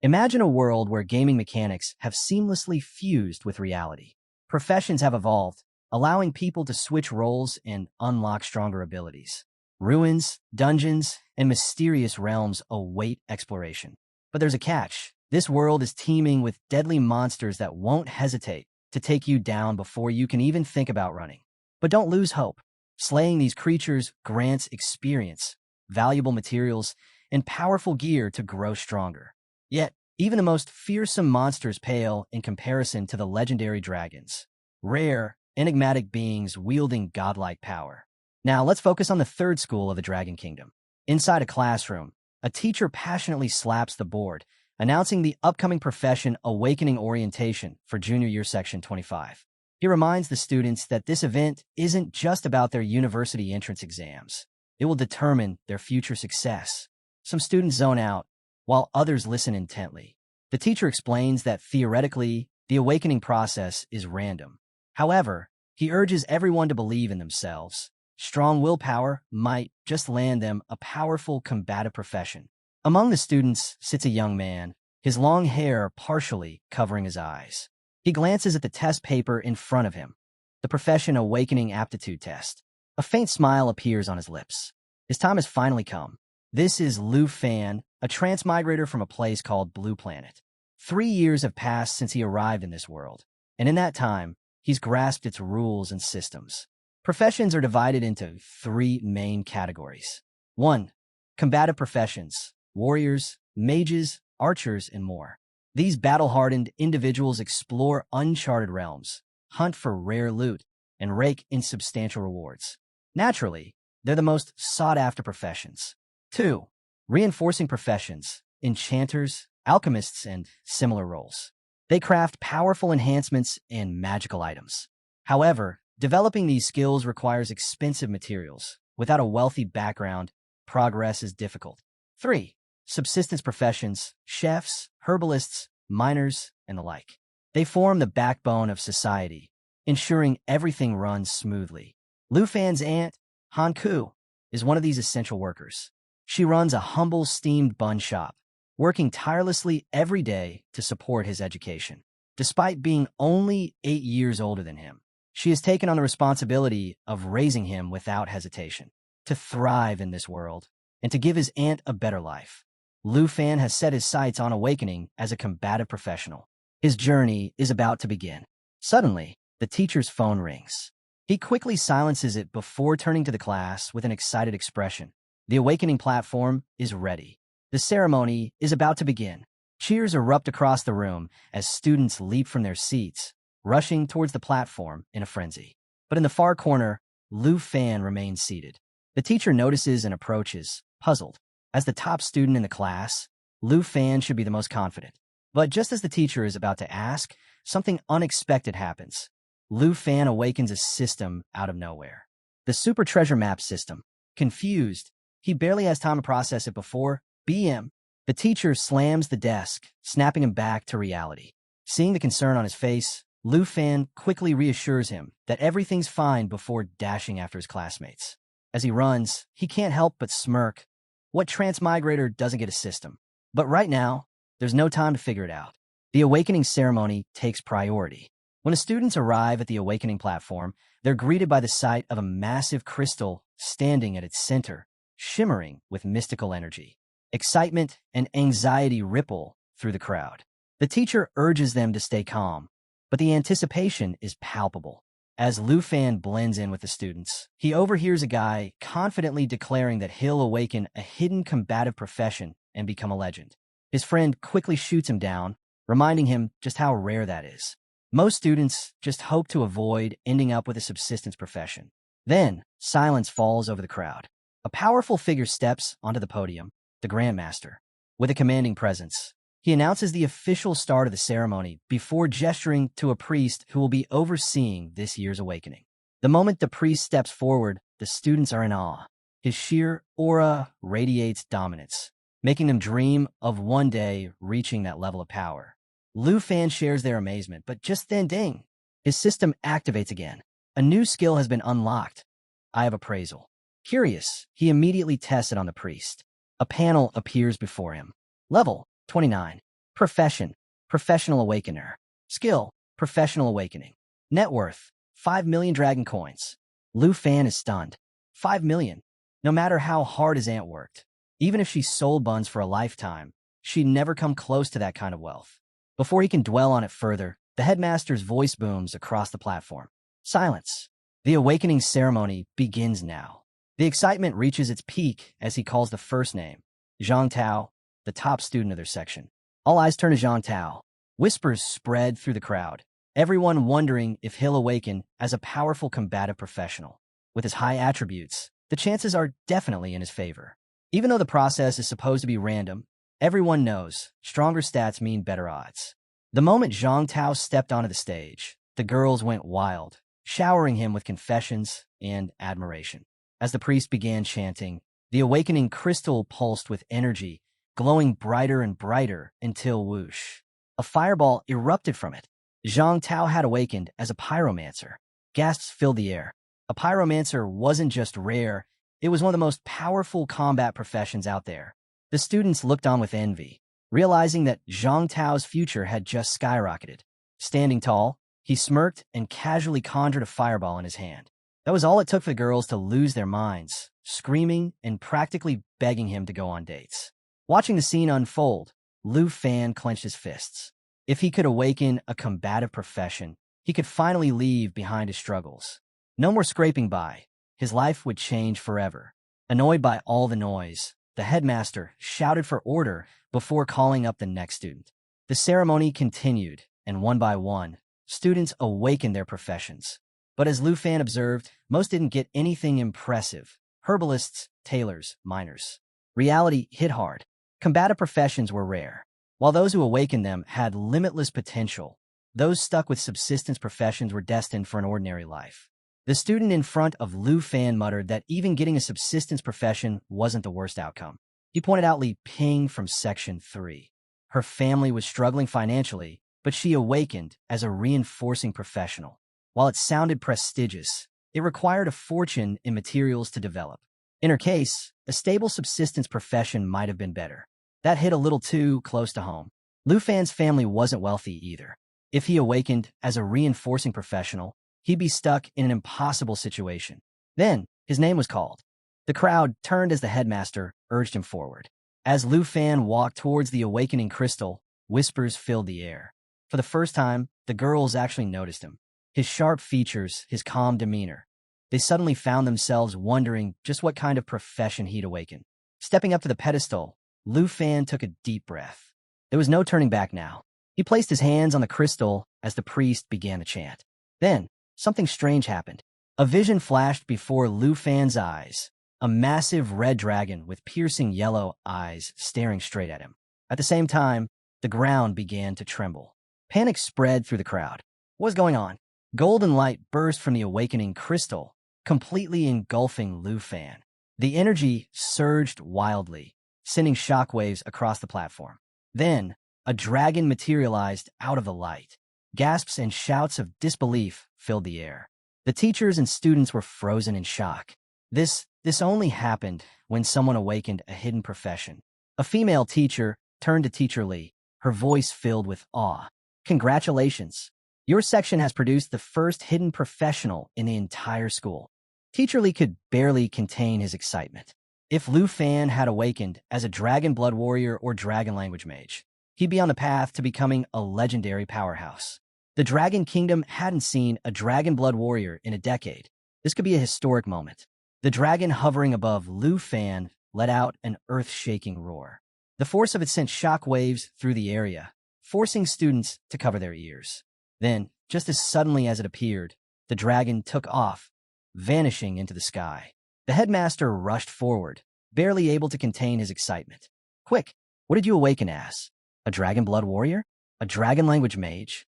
Imagine a world where gaming mechanics have seamlessly fused with reality. Professions have evolved, allowing people to switch roles and unlock stronger abilities. Ruins, dungeons, and mysterious realms await exploration. But there's a catch. This world is teeming with deadly monsters that won't hesitate to take you down before you can even think about running. But don't lose hope. Slaying these creatures grants experience, valuable materials, and powerful gear to grow stronger. Yet, even the most fearsome monsters pale in comparison to the legendary dragons. Rare, enigmatic beings wielding godlike power. Now, let's focus on the third school of the Dragon Kingdom. Inside a classroom, a teacher passionately slaps the board, announcing the upcoming profession Awakening Orientation for Junior Year Section 25. He reminds the students that this event isn't just about their university entrance exams. It will determine their future success. Some students zone out, while others listen intently. The teacher explains that theoretically, the awakening process is random. However, he urges everyone to believe in themselves. Strong willpower might just land them a powerful combative profession. Among the students sits a young man, his long hair partially covering his eyes. He glances at the test paper in front of him, the profession Awakening Aptitude Test. A faint smile appears on his lips. His time has finally come. This is Lu Fan, a transmigrator from a place called Blue Planet. 3 years have passed since he arrived in this world, and in that time, he's grasped its rules and systems. Professions are divided into 3 main categories. 1. Combative professions: warriors, mages, archers, and more. These battle-hardened individuals explore uncharted realms, hunt for rare loot, and rake in substantial rewards. Naturally, they're the most sought-after professions. 2. Reinforcing professions: enchanters, alchemists, and similar roles. They craft powerful enhancements and magical items. However, developing these skills requires expensive materials. Without a wealthy background, progress is difficult. 3. Subsistence professions: chefs, herbalists, miners, and the like. They form the backbone of society, ensuring everything runs smoothly. Lu Fan's aunt, Han Ku, is one of these essential workers. She runs a humble steamed bun shop, working tirelessly every day to support his education. Despite being only 8 years older than him, she has taken on the responsibility of raising him without hesitation. To thrive in this world, and to give his aunt a better life, Lu Fan has set his sights on awakening as a combative professional. His journey is about to begin. Suddenly, the teacher's phone rings. He quickly silences it before turning to the class with an excited expression. The awakening platform is ready. The ceremony is about to begin. Cheers erupt across the room as students leap from their seats, rushing towards the platform in a frenzy. But in the far corner, Lu Fan remains seated. The teacher notices and approaches, puzzled. As the top student in the class, Lu Fan should be the most confident. But just as the teacher is about to ask, something unexpected happens. Lu Fan awakens a system out of nowhere. The Super Treasure Map system. Confused, he barely has time to process it before BM. The teacher slams the desk, snapping him back to reality. Seeing the concern on his face, Lu Fan quickly reassures him that everything's fine before dashing after his classmates. As he runs, he can't help but smirk. What transmigrator doesn't get a system? But right now, there's no time to figure it out. The awakening ceremony takes priority. When the students arrive at the awakening platform, they're greeted by the sight of a massive crystal standing at its center, shimmering with mystical energy. Excitement and anxiety ripple through the crowd. The teacher urges them to stay calm, but the anticipation is palpable. As Lu Fan blends in with the students, he overhears a guy confidently declaring that he'll awaken a hidden combative profession and become a legend. His friend quickly shoots him down, reminding him just how rare that is. Most students just hope to avoid ending up with a subsistence profession. Then, silence falls over the crowd. A powerful figure steps onto the podium, the Grandmaster. With a commanding presence, he announces the official start of the ceremony before gesturing to a priest who will be overseeing this year's awakening. The moment the priest steps forward, the students are in awe. His sheer aura radiates dominance, making them dream of one day reaching that level of power. Lu Fan shares their amazement, but just then ding, his system activates again. A new skill has been unlocked. I have appraisal. Curious, he immediately tests it on the priest. A panel appears before him. Level 29. Profession, professional awakener. Skill, professional awakening. Net worth, 5 million dragon coins. Lu Fan is stunned. 5 million. No matter how hard his aunt worked, even if she sold buns for a lifetime, she'd never come close to that kind of wealth. Before he can dwell on it further, the headmaster's voice booms across the platform. Silence. The awakening ceremony begins now. The excitement reaches its peak as he calls the first name, Zhang Tao, the top student of their section. All eyes turn to Zhang Tao. Whispers spread through the crowd, everyone wondering if he'll awaken as a powerful combative professional. With his high attributes, the chances are definitely in his favor. Even though the process is supposed to be random, everyone knows stronger stats mean better odds. The moment Zhang Tao stepped onto the stage, the girls went wild, showering him with confessions and admiration. As the priest began chanting, the awakening crystal pulsed with energy, glowing brighter and brighter until whoosh. A fireball erupted from it. Zhang Tao had awakened as a pyromancer. Gasps filled the air. A pyromancer wasn't just rare, it was one of the most powerful combat professions out there. The students looked on with envy, realizing that Zhang Tao's future had just skyrocketed. Standing tall, he smirked and casually conjured a fireball in his hand. That was all it took for the girls to lose their minds, screaming and practically begging him to go on dates. Watching the scene unfold, Lu Fan clenched his fists. If he could awaken a combative profession, he could finally leave behind his struggles. No more scraping by. His life would change forever. Annoyed by all the noise, the headmaster shouted for order before calling up the next student. The ceremony continued, and one by one, students awakened their professions. But as Lu Fan observed, most didn't get anything impressive. Herbalists, tailors, miners. Reality hit hard. Combative professions were rare. While those who awakened them had limitless potential, those stuck with subsistence professions were destined for an ordinary life. The student in front of Lu Fan muttered that even getting a subsistence profession wasn't the worst outcome. He pointed out Li Ping from Section 3. Her family was struggling financially, but she awakened as a reinforcing professional. While it sounded prestigious, it required a fortune in materials to develop. In her case, a stable subsistence profession might have been better. That hit a little too close to home. Lu Fan's family wasn't wealthy either. If he awakened as a reinforcing professional, he'd be stuck in an impossible situation. Then, his name was called. The crowd turned as the headmaster urged him forward. As Lu Fan walked towards the awakening crystal, whispers filled the air. For the first time, the girls actually noticed him. His sharp features, his calm demeanor. They suddenly found themselves wondering just what kind of profession he'd awaken. Stepping up to the pedestal, Lu Fan took a deep breath. There was no turning back now. He placed his hands on the crystal as the priest began to chant. Then, something strange happened. A vision flashed before Lu Fan's eyes, a massive red dragon with piercing yellow eyes staring straight at him. At the same time, the ground began to tremble. Panic spread through the crowd. What was going on? Golden light burst from the awakening crystal, completely engulfing Lu Fan. The energy surged wildly, sending shockwaves across the platform. Then, a dragon materialized out of the light. Gasps and shouts of disbelief filled the air. The teachers and students were frozen in shock. This only happened when someone awakened a hidden profession. A female teacher turned to Teacher Lee, her voice filled with awe. Congratulations. Your section has produced the first hidden professional in the entire school. Teacher Lee could barely contain his excitement. If Lu Fan had awakened as a dragon blood warrior or dragon language mage, he'd be on the path to becoming a legendary powerhouse. The Dragon Kingdom hadn't seen a dragon blood warrior in a decade. This could be a historic moment. The dragon hovering above Lu Fan let out an earth-shaking roar. The force of it sent shock waves through the area, forcing students to cover their ears. Then, just as suddenly as it appeared, the dragon took off, vanishing into the sky. The headmaster rushed forward, barely able to contain his excitement. Quick, what did you awaken as? A dragon blood warrior? A dragon language mage?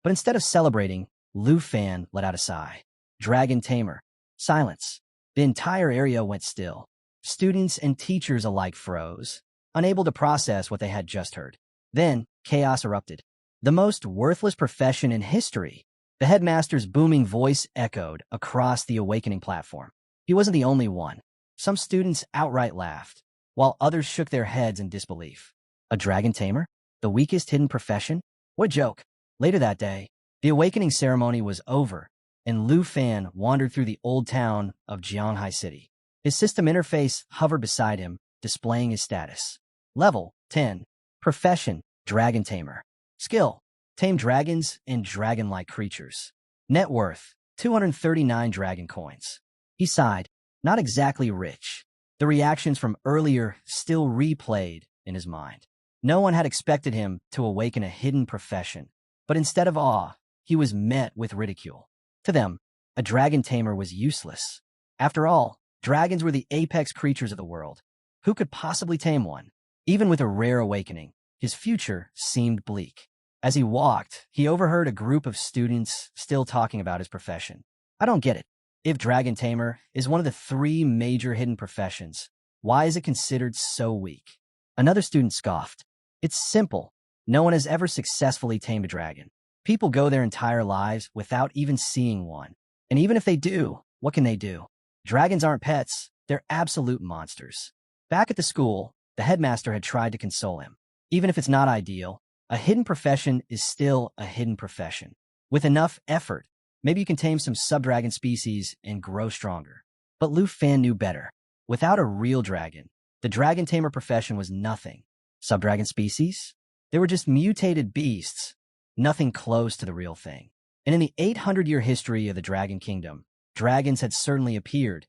But instead of celebrating, Lu Fan let out a sigh. Dragon Tamer. Silence. The entire area went still. Students and teachers alike froze, unable to process what they had just heard. Then, chaos erupted. The most worthless profession in history. The headmaster's booming voice echoed across the awakening platform. He wasn't the only one. Some students outright laughed, while others shook their heads in disbelief. A dragon tamer? The weakest hidden profession? What a joke. Later that day, the awakening ceremony was over, and Lu Fan wandered through the old town of Jianghai City. His system interface hovered beside him, displaying his status. Level 10. Profession, Dragon Tamer. Skill, tame dragons and dragon-like creatures. Net worth, 239 dragon coins. He sighed, not exactly rich. The reactions from earlier still replayed in his mind. No one had expected him to awaken a hidden profession, but instead of awe, he was met with ridicule. To them, a dragon tamer was useless. After all, dragons were the apex creatures of the world. Who could possibly tame one? Even with a rare awakening, his future seemed bleak. As he walked, he overheard a group of students still talking about his profession. I don't get it. If dragon tamer is one of the 3 major hidden professions, why is it considered so weak? Another student scoffed. It's simple. No one has ever successfully tamed a dragon. People go their entire lives without even seeing one. And even if they do, what can they do? Dragons aren't pets. They're absolute monsters. Back at the school, the headmaster had tried to console him. Even if it's not ideal, a hidden profession is still a hidden profession. With enough effort, maybe you can tame some subdragon species and grow stronger. But Lu Fan knew better. Without a real dragon, the dragon tamer profession was nothing. Subdragon species? They were just mutated beasts, nothing close to the real thing. And in the 800-year history of the Dragon Kingdom, dragons had certainly appeared,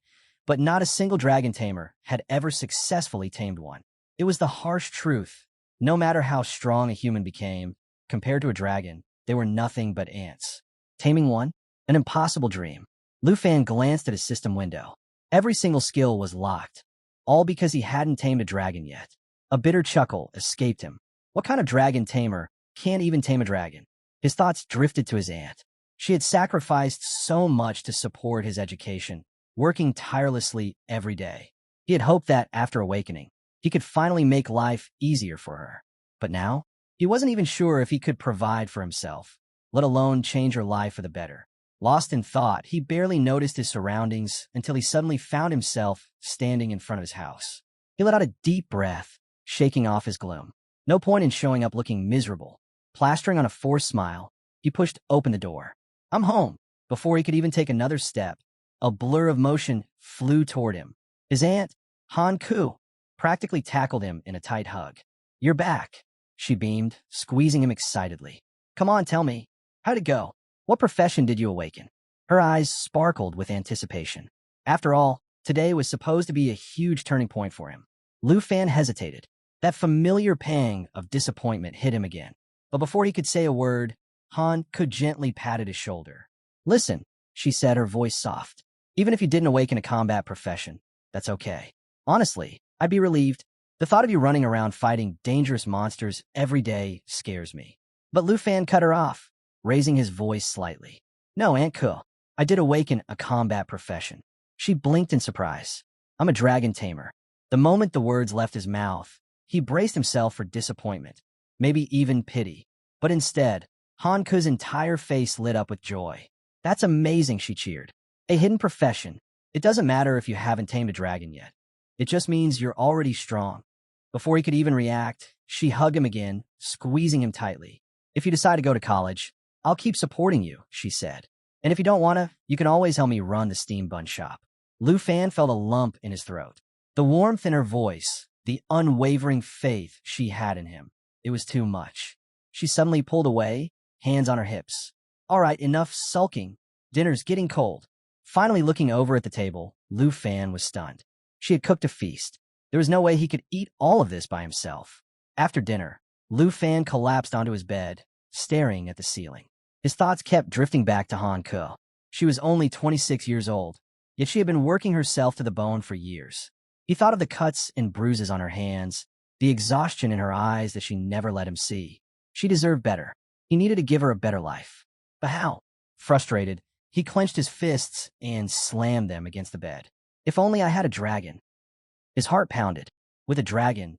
but not a single dragon tamer had ever successfully tamed one. It was the harsh truth. No matter how strong a human became, compared to a dragon, they were nothing but ants. Taming one? An impossible dream. Lu Fan glanced at his system window. Every single skill was locked, all because he hadn't tamed a dragon yet. A bitter chuckle escaped him. What kind of dragon tamer can't even tame a dragon? His thoughts drifted to his aunt. She had sacrificed so much to support his education, working tirelessly every day. He had hoped that, after awakening, he could finally make life easier for her. But now, he wasn't even sure if he could provide for himself, let alone change her life for the better. Lost in thought, he barely noticed his surroundings until he suddenly found himself standing in front of his house. He let out a deep breath, shaking off his gloom. No point in showing up looking miserable. Plastering on a forced smile, he pushed open the door. I'm home. Before he could even take another step, a blur of motion flew toward him. His aunt, Han Ku, practically tackled him in a tight hug. You're back, she beamed, squeezing him excitedly. Come on, tell me. How'd it go? What profession did you awaken? Her eyes sparkled with anticipation. After all, today was supposed to be a huge turning point for him. Lu Fan hesitated. That familiar pang of disappointment hit him again. But before he could say a word, Han Ku gently patted his shoulder. Listen, she said, her voice soft. Even if you didn't awaken a combat profession, that's okay. Honestly, I'd be relieved. The thought of you running around fighting dangerous monsters every day scares me. But Lu Fan cut her off, raising his voice slightly. No, Aunt Ku, I did awaken a combat profession. She blinked in surprise. I'm a dragon tamer. The moment the words left his mouth, he braced himself for disappointment, maybe even pity. But instead, Han Ku's entire face lit up with joy. That's amazing, she cheered. A hidden profession. It doesn't matter if you haven't tamed a dragon yet. It just means you're already strong. Before he could even react, she hugged him again, squeezing him tightly. If you decide to go to college, I'll keep supporting you, she said. And if you don't wanna, you can always help me run the steam bun shop. Lu Fan felt a lump in his throat. The warmth in her voice, the unwavering faith she had in him. It was too much. She suddenly pulled away, hands on her hips. All right, enough sulking. Dinner's getting cold. Finally looking over at the table, Lu Fan was stunned. She had cooked a feast. There was no way he could eat all of this by himself. After dinner, Lu Fan collapsed onto his bed, staring at the ceiling. His thoughts kept drifting back to Han Ku. She was only 26 years old, yet she had been working herself to the bone for years. He thought of the cuts and bruises on her hands, the exhaustion in her eyes that she never let him see. She deserved better. He needed to give her a better life. But how? Frustrated, he clenched his fists and slammed them against the bed. If only I had a dragon. His heart pounded. With a dragon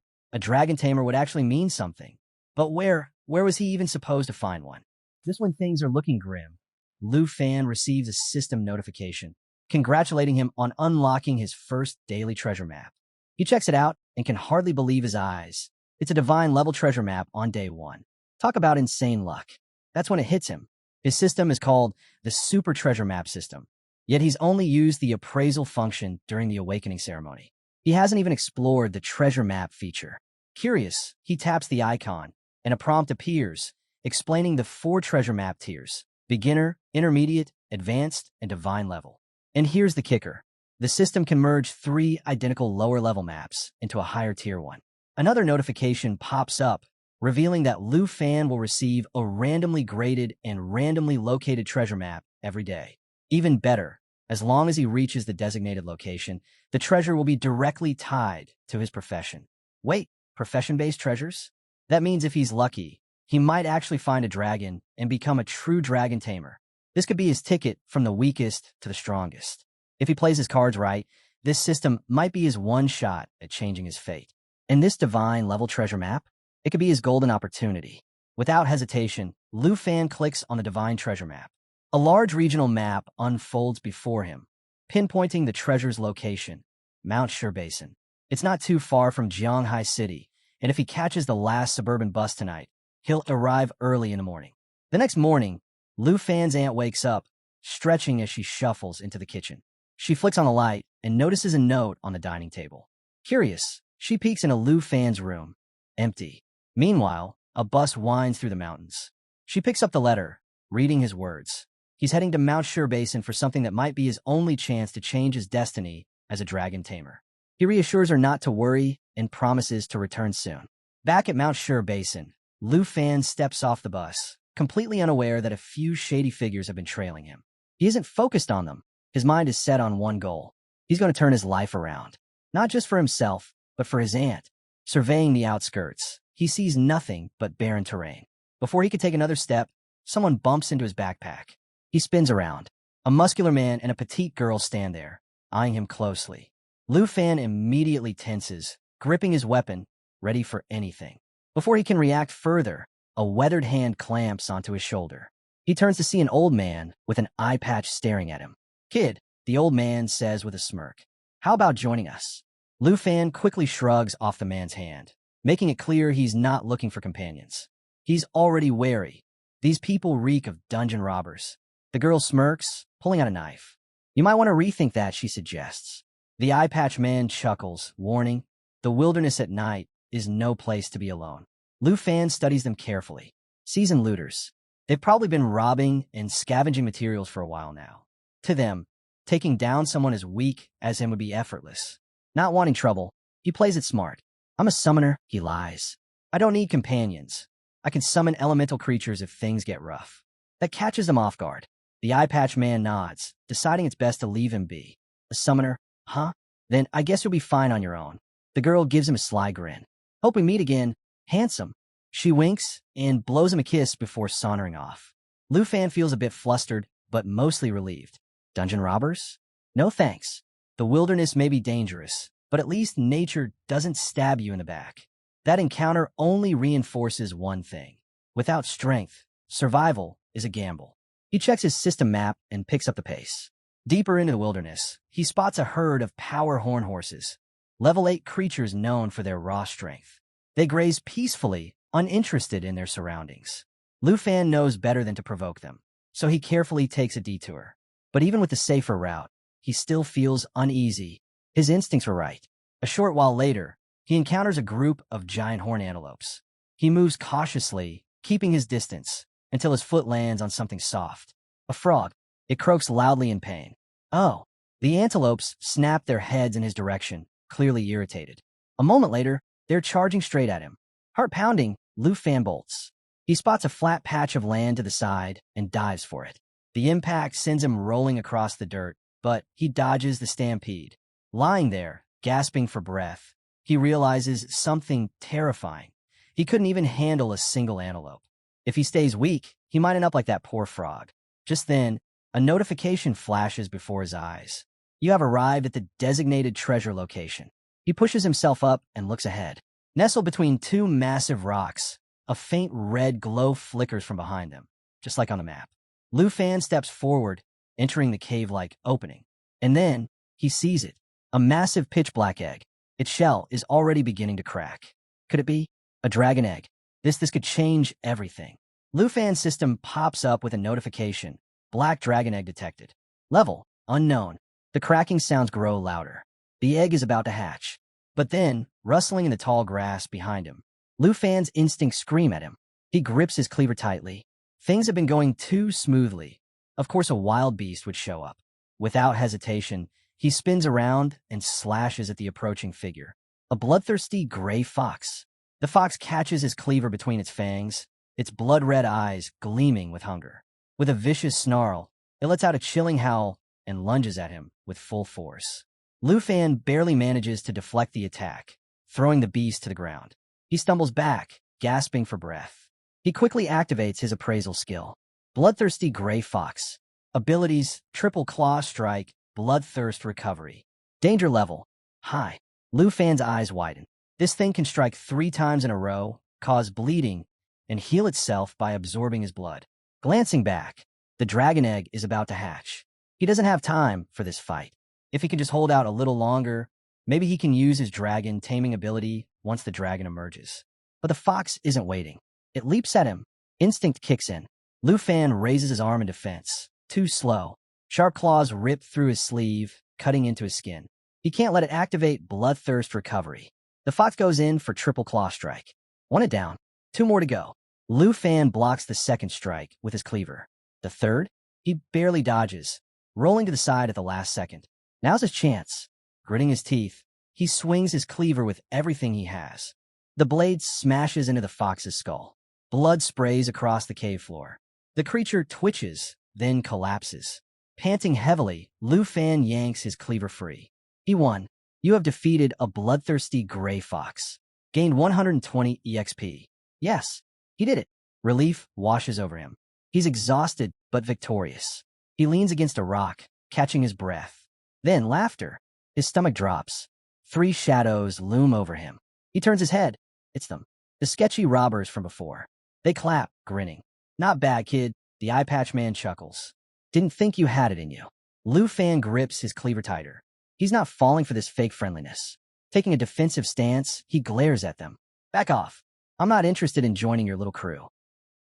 tamer would actually mean something. But where was he even supposed to find one? Just when things are looking grim, Lu Fan receives a system notification, congratulating him on unlocking his first daily treasure map. He checks it out and can hardly believe his eyes. It's a divine level treasure map on day 1. Talk about insane luck. That's when it hits him. His system is called the Super Treasure Map system, yet he's only used the appraisal function during the awakening ceremony. He hasn't even explored the treasure map feature. Curious, he taps the icon, and a prompt appears, explaining the 4 treasure map tiers: beginner, intermediate, advanced, and divine level. And here's the kicker. The system can merge 3 identical lower-level maps into a higher tier one. Another notification pops up, revealing that Lu Fan will receive a randomly graded and randomly located treasure map every day. Even better, as long as he reaches the designated location, the treasure will be directly tied to his profession. Wait, profession-based treasures? That means if he's lucky, he might actually find a dragon and become a true dragon tamer. This could be his ticket from the weakest to the strongest. If he plays his cards right, this system might be his one shot at changing his fate. And this divine level treasure map, it could be his golden opportunity. Without hesitation, Lu Fan clicks on the divine treasure map. A large regional map unfolds before him, pinpointing the treasure's location, Mount Sherbas. It's not too far from Jianghai City, and if he catches the last suburban bus tonight, he'll arrive early in the morning. The next morning, Lu Fan's aunt wakes up, stretching as she shuffles into the kitchen. She flicks on the light and notices a note on the dining table. Curious, she peeks into Lu Fan's room. Empty. Meanwhile, a bus winds through the mountains. She picks up the letter, reading his words. He's heading to Mount Sherbas for something that might be his only chance to change his destiny as a dragon tamer. He reassures her not to worry and promises to return soon. Back at Mount Sherbas, Lu Fan steps off the bus, completely unaware that a few shady figures have been trailing him. He isn't focused on them. His mind is set on one goal. He's going to turn his life around. Not just for himself, but for his aunt. Surveying the outskirts, he sees nothing but barren terrain. Before he could take another step, someone bumps into his backpack. He spins around. A muscular man and a petite girl stand there, eyeing him closely. Lu Fan immediately tenses, gripping his weapon, ready for anything. Before he can react further, a weathered hand clamps onto his shoulder. He turns to see an old man with an eye patch staring at him. "Kid," the old man says with a smirk. "How about joining us?" Lu Fan quickly shrugs off the man's hand, making it clear he's not looking for companions. He's already wary. These people reek of dungeon robbers. The girl smirks, pulling out a knife. "You might want to rethink that," she suggests. The eye patch man chuckles, warning, the wilderness at night is no place to be alone. Lu Fan studies them carefully. Seasoned looters. They've probably been robbing and scavenging materials for a while now. To them, taking down someone as weak as him would be effortless. Not wanting trouble, he plays it smart. "I'm a summoner," he lies. "I don't need companions. I can summon elemental creatures if things get rough." That catches them off guard. The eye patch man nods, deciding it's best to leave him be. "A summoner? Huh? Then I guess you'll be fine on your own." The girl gives him a sly grin. "Hope we meet again, handsome." She winks and blows him a kiss before sauntering off. Lu Fan feels a bit flustered, but mostly relieved. Dungeon robbers? No thanks. The wilderness may be dangerous, but at least nature doesn't stab you in the back. That encounter only reinforces one thing. Without strength, survival is a gamble. He checks his system map and picks up the pace. Deeper into the wilderness, he spots a herd of power horn horses, level 8 creatures known for their raw strength. They graze peacefully, uninterested in their surroundings. Lu Fan knows better than to provoke them, so he carefully takes a detour. But even with the safer route, he still feels uneasy. His instincts were right. A short while later, he encounters a group of giant horned antelopes. He moves cautiously, keeping his distance, until his foot lands on something soft. A frog. It croaks loudly in pain. Oh. The antelopes snap their heads in his direction, clearly irritated. A moment later, they're charging straight at him. Heart pounding, Lu Fan bolts. He spots a flat patch of land to the side and dives for it. The impact sends him rolling across the dirt, but he dodges the stampede. Lying there, gasping for breath, he realizes something terrifying. He couldn't even handle a single antelope. If he stays weak, he might end up like that poor frog. Just then, a notification flashes before his eyes. You have arrived at the designated treasure location. He pushes himself up and looks ahead. Nestled between 2 massive rocks, a faint red glow flickers from behind them, just like on the map. Lu Fan steps forward, entering the cave-like opening. And then, he sees it. A massive pitch-black egg. Its shell is already beginning to crack. Could it be? A dragon egg. This could change everything. Lu Fan's system pops up with a notification. Black dragon egg detected. Level, unknown. The cracking sounds grow louder. The egg is about to hatch. But then, rustling in the tall grass behind him, Lu Fan's instincts scream at him. He grips his cleaver tightly. Things have been going too smoothly. Of course, a wild beast would show up. Without hesitation, he spins around and slashes at the approaching figure. A bloodthirsty gray fox. The fox catches his cleaver between its fangs, its blood-red eyes gleaming with hunger. With a vicious snarl, it lets out a chilling howl and lunges at him with full force. Lu Fan barely manages to deflect the attack, throwing the beast to the ground. He stumbles back, gasping for breath. He quickly activates his appraisal skill. Bloodthirsty Gray Fox. Abilities, Triple Claw Strike, Bloodthirst Recovery. Danger level, high. Lu Fan's eyes widen. This thing can strike 3 times in a row, cause bleeding, and heal itself by absorbing his blood. Glancing back, the dragon egg is about to hatch. He doesn't have time for this fight. If he can just hold out a little longer, maybe he can use his dragon taming ability once the dragon emerges. But the fox isn't waiting. It leaps at him. Instinct kicks in. Lu Fan raises his arm in defense. Too slow. Sharp claws rip through his sleeve, cutting into his skin. He can't let it activate Bloodthirst Recovery. The fox goes in for Triple Claw Strike. 1 down. 2 more to go. Lu Fan blocks the second strike with his cleaver. The third? He barely dodges, rolling to the side at the last second. Now's his chance. Gritting his teeth, he swings his cleaver with everything he has. The blade smashes into the fox's skull. Blood sprays across the cave floor. The creature twitches, then collapses. Panting heavily, Lu Fan yanks his cleaver free. He won. You have defeated a bloodthirsty gray fox. Gained 120 EXP. Yes, he did it. Relief washes over him. He's exhausted but victorious. He leans against a rock, catching his breath. Then laughter. His stomach drops. 3 shadows loom over him. He turns his head. It's them. The sketchy robbers from before. They clap, grinning. Not bad, kid. The eye patch man chuckles. Didn't think you had it in you. Lu Fan grips his cleaver tighter. He's not falling for this fake friendliness. Taking a defensive stance, he glares at them. Back off. I'm not interested in joining your little crew.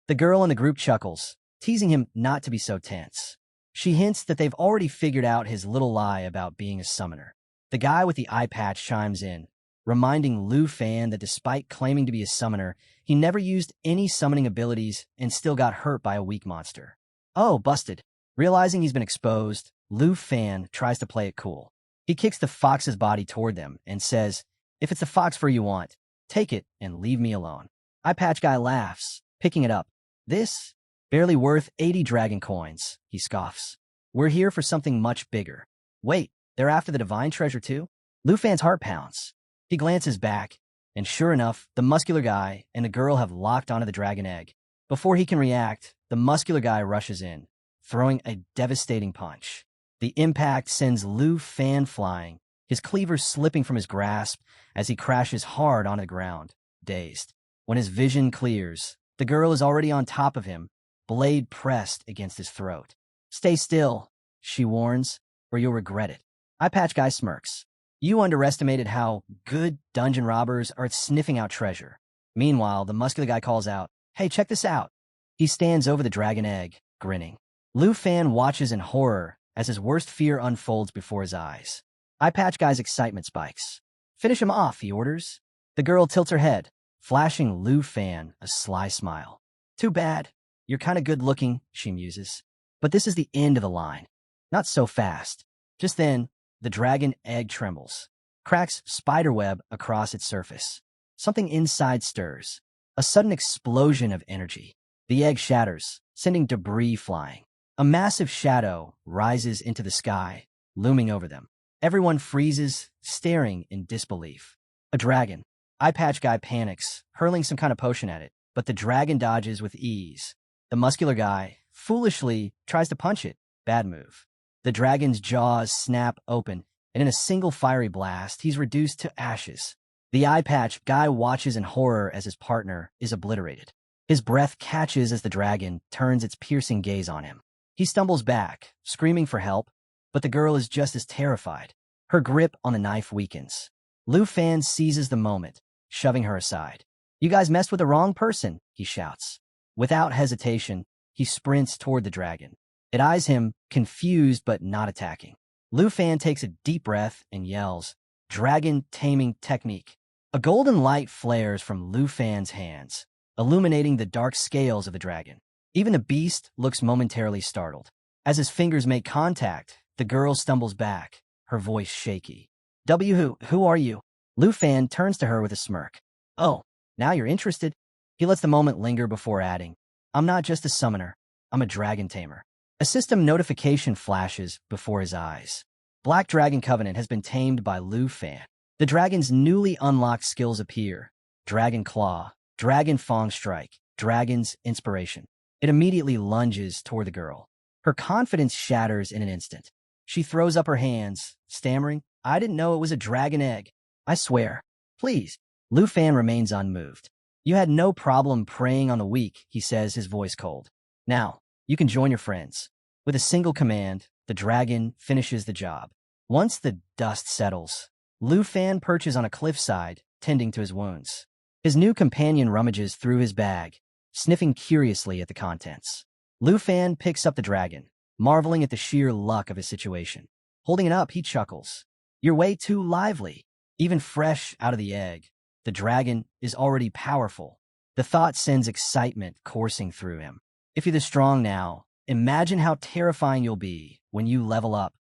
The girl in the group chuckles, teasing him not to be so tense. She hints that they've already figured out his little lie about being a summoner. The guy with the eye patch chimes in, reminding Lu Fan that despite claiming to be a summoner, he never used any summoning abilities and still got hurt by a weak monster. Oh, busted. Realizing he's been exposed, Lu Fan tries to play it cool. He kicks the fox's body toward them and says, if it's the fox fur you want, take it and leave me alone. Eye patch guy laughs, picking it up. This? Barely worth 80 dragon coins, he scoffs. We're here for something much bigger. Wait, they're after the divine treasure too? Lu Fan's heart pounds. He glances back, and sure enough, the muscular guy and the girl have locked onto the dragon egg. Before he can react, the muscular guy rushes in, throwing a devastating punch. The impact sends Lu Fan flying, his cleaver slipping from his grasp as he crashes hard onto the ground, dazed. When his vision clears, the girl is already on top of him, blade pressed against his throat. Stay still, she warns, or you'll regret it. Eye patch guy smirks. You underestimated how good dungeon robbers are at sniffing out treasure. Meanwhile, the muscular guy calls out, hey, check this out. He stands over the dragon egg, grinning. Lu Fan watches in horror as his worst fear unfolds before his eyes. Eye patch guy's excitement spikes. Finish him off, he orders. The girl tilts her head, flashing Lu Fan a sly smile. Too bad. You're kind of good looking, she muses. But this is the end of the line. Not so fast. Just then, the dragon egg trembles, cracks spiderweb across its surface. Something inside stirs. A sudden explosion of energy. The egg shatters, sending debris flying. A massive shadow rises into the sky, looming over them. Everyone freezes, staring in disbelief. A dragon. Eye patch guy panics, hurling some kind of potion at it, but the dragon dodges with ease. The muscular guy, foolishly, tries to punch it. Bad move. The dragon's jaws snap open, and in a single fiery blast, he's reduced to ashes. The eye patch guy watches in horror as his partner is obliterated. His breath catches as the dragon turns its piercing gaze on him. He stumbles back, screaming for help, but the girl is just as terrified. Her grip on the knife weakens. Lu Fan seizes the moment, shoving her aside. You guys messed with the wrong person, he shouts. Without hesitation, he sprints toward the dragon. It eyes him, confused but not attacking. Lu Fan takes a deep breath and yells, "Dragon taming technique." A golden light flares from Lu Fan's hands, illuminating the dark scales of the dragon. Even the beast looks momentarily startled. As his fingers make contact, the girl stumbles back, her voice shaky. Who are you?" Lu Fan turns to her with a smirk. "Oh, now you're interested?" He lets the moment linger before adding, "I'm not just a summoner, I'm a dragon tamer." A system notification flashes before his eyes. Black Dragon Covenant has been tamed by Lu Fan. The dragon's newly unlocked skills appear: Dragon Claw, Dragon Fang Strike, Dragon's Inspiration. It immediately lunges toward the girl. Her confidence shatters in an instant. She throws up her hands, stammering, "I didn't know it was a dragon egg. I swear." "Please." Lu Fan remains unmoved. "You had no problem preying on the weak," he says, his voice cold. "Now, you can join your friends." With a single command, the dragon finishes the job. Once the dust settles, Lu Fan perches on a cliffside, tending to his wounds. His new companion rummages through his bag, sniffing curiously at the contents. Lu Fan picks up the dragon, marveling at the sheer luck of his situation. Holding it up, he chuckles. "You're way too lively." Even fresh out of the egg, the dragon is already powerful. The thought sends excitement coursing through him. If you're this strong now, imagine how terrifying you'll be when you level up.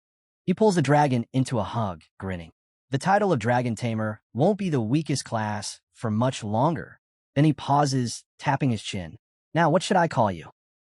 He pulls the dragon into a hug, grinning. The title of Dragon Tamer won't be the weakest class for much longer. Then he pauses, tapping his chin. "Now, what should I call you?"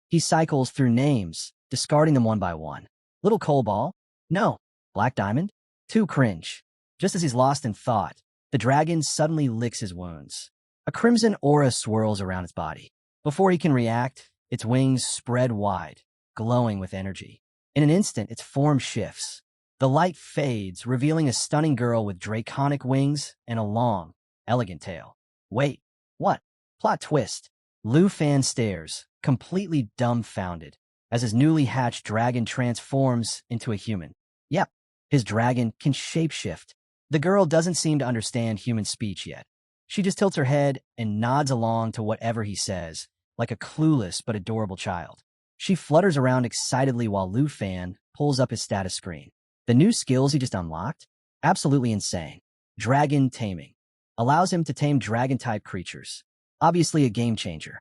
He cycles through names, discarding them one by one. Little Coal Ball? No. Black Diamond? Too cringe. Just as he's lost in thought, the dragon suddenly licks his wounds. A crimson aura swirls around its body. Before he can react, its wings spread wide, glowing with energy. In an instant, its form shifts. The light fades, revealing a stunning girl with draconic wings and a long, elegant tail. Wait, what? Plot twist. Lu Fan stares, completely dumbfounded, as his newly hatched dragon transforms into a human. Yep, his dragon can shapeshift. The girl doesn't seem to understand human speech yet. She just tilts her head and nods along to whatever he says, like a clueless but adorable child. She flutters around excitedly while Lu Fan pulls up his status screen. The new skills he just unlocked? Absolutely insane. Dragon Taming. Allows him to tame dragon-type creatures. Obviously a game changer.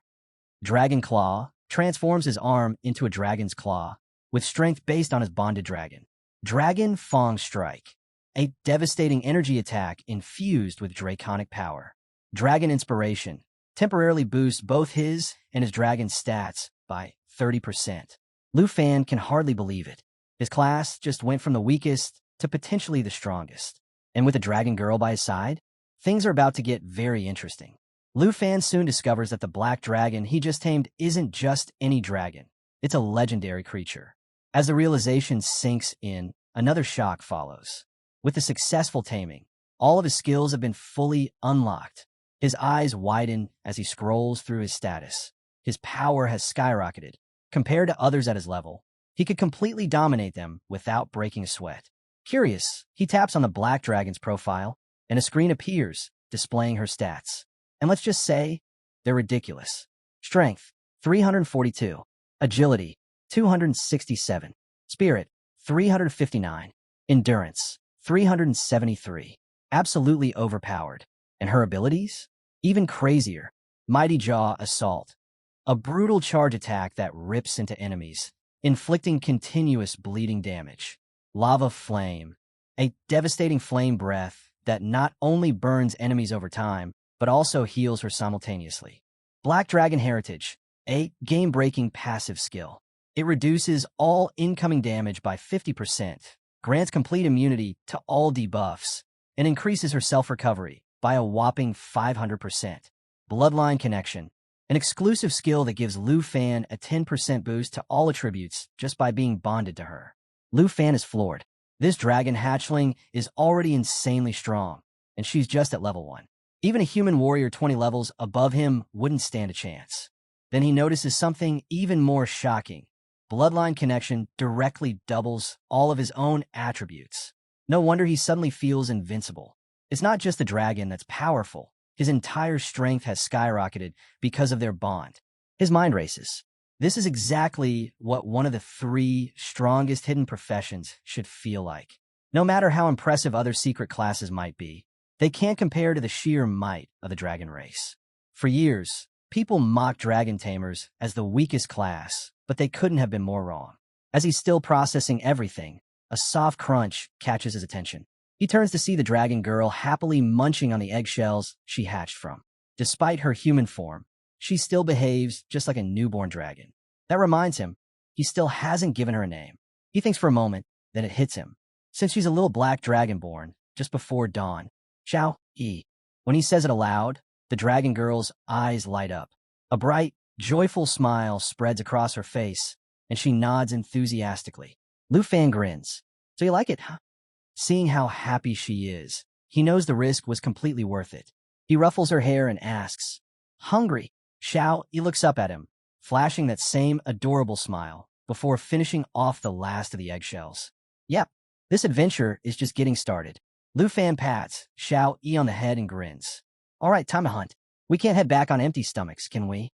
Dragon Claw transforms his arm into a dragon's claw, with strength based on his bonded dragon. Dragon Fang Strike. A devastating energy attack infused with draconic power. Dragon Inspiration temporarily boosts both his and his dragon's stats by 30%. Lu Fan can hardly believe it. His class just went from the weakest to potentially the strongest. And with a dragon girl by his side, things are about to get very interesting. Lu Fan soon discovers that the black dragon he just tamed isn't just any dragon. It's a legendary creature. As the realization sinks in, another shock follows. With the successful taming, all of his skills have been fully unlocked. His eyes widen as he scrolls through his status. His power has skyrocketed. Compared to others at his level, he could completely dominate them without breaking a sweat. Curious, he taps on the black dragon's profile, and a screen appears, displaying her stats. And let's just say, they're ridiculous. Strength, 342. Agility, 267. Spirit, 359. Endurance, 373. Absolutely overpowered. And her abilities? Even crazier. Mighty Jaw Assault. A brutal charge attack that rips into enemies, inflicting continuous bleeding damage. Lava Flame. A devastating flame breath that not only burns enemies over time, but also heals her simultaneously. Black Dragon Heritage. A game-breaking passive skill. It reduces all incoming damage by 50%, grants complete immunity to all debuffs, and increases her self-recovery by a whopping 500%. Bloodline Connection. An exclusive skill that gives Lu Fan a 10% boost to all attributes just by being bonded to her. Lu Fan is floored. This dragon hatchling is already insanely strong, and she's just at level 1. Even a human warrior 20 levels above him wouldn't stand a chance. Then he notices something even more shocking. Bloodline Connection directly doubles all of his own attributes. No wonder he suddenly feels invincible. It's not just the dragon that's powerful. His entire strength has skyrocketed because of their bond. His mind races. This is exactly what one of the 3 strongest hidden professions should feel like. No matter how impressive other secret classes might be, they can't compare to the sheer might of the dragon race. For years, people mocked dragon tamers as the weakest class, but they couldn't have been more wrong. As he's still processing everything, a soft crunch catches his attention. He turns to see the dragon girl happily munching on the eggshells she hatched from. Despite her human form, she still behaves just like a newborn dragon. That reminds him, he still hasn't given her a name. He thinks for a moment, then it hits him. Since she's a little black dragon born, just before dawn, Xiao Yi. When he says it aloud, the dragon girl's eyes light up. A bright, joyful smile spreads across her face, and she nods enthusiastically. Lu Fan grins. So you like it, huh? Seeing how happy she is, he knows the risk was completely worth it. He ruffles her hair and asks, "Hungry?" Xiao Yi looks up at him, flashing that same adorable smile, before finishing off the last of the eggshells. Yep, this adventure is just getting started. Lu Fan pats Xiao Yi on the head and grins. All right, time to hunt. We can't head back on empty stomachs, can we?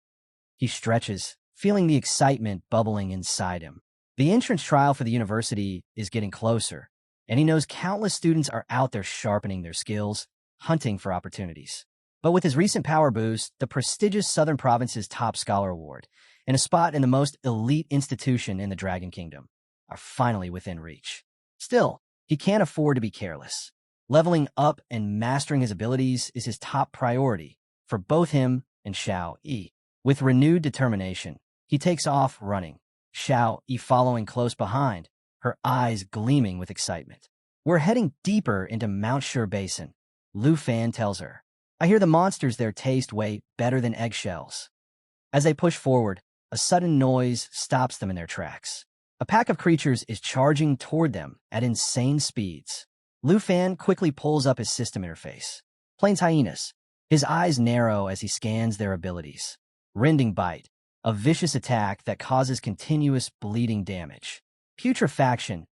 He stretches, feeling the excitement bubbling inside him. The entrance trial for the university is getting closer, and he knows countless students are out there sharpening their skills, hunting for opportunities. But with his recent power boost, the prestigious Southern Province's Top Scholar Award, and a spot in the most elite institution in the Dragon Kingdom, are finally within reach. Still, he can't afford to be careless. Leveling up and mastering his abilities is his top priority for both him and Xiao Yi. With renewed determination, he takes off running, Xiao Yi following close behind, her eyes gleaming with excitement. We're heading deeper into Mount Sure Basin, Lu Fan tells her. I hear the monsters there taste way better than eggshells. As they push forward, a sudden noise stops them in their tracks. A pack of creatures is charging toward them at insane speeds. Lu Fan quickly pulls up his system interface. Plains hyenas. His eyes narrow as he scans their abilities. Rending Bite, a vicious attack that causes continuous bleeding damage. Putrefaction,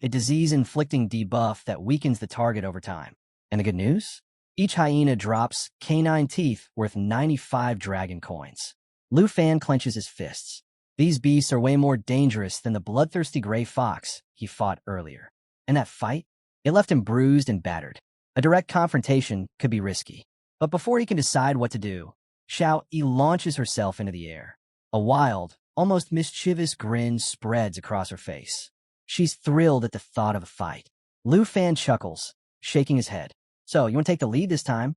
a disease-inflicting debuff that weakens the target over time. And the good news? Each hyena drops canine teeth worth 95 dragon coins. Lu Fan clenches his fists. These beasts are way more dangerous than the bloodthirsty gray fox he fought earlier. And that fight? It left him bruised and battered. A direct confrontation could be risky. But before he can decide what to do, Xiao Yi launches herself into the air. A wild, almost mischievous grin spreads across her face. She's thrilled at the thought of a fight. Lu Fan chuckles, shaking his head. So, you want to take the lead this time?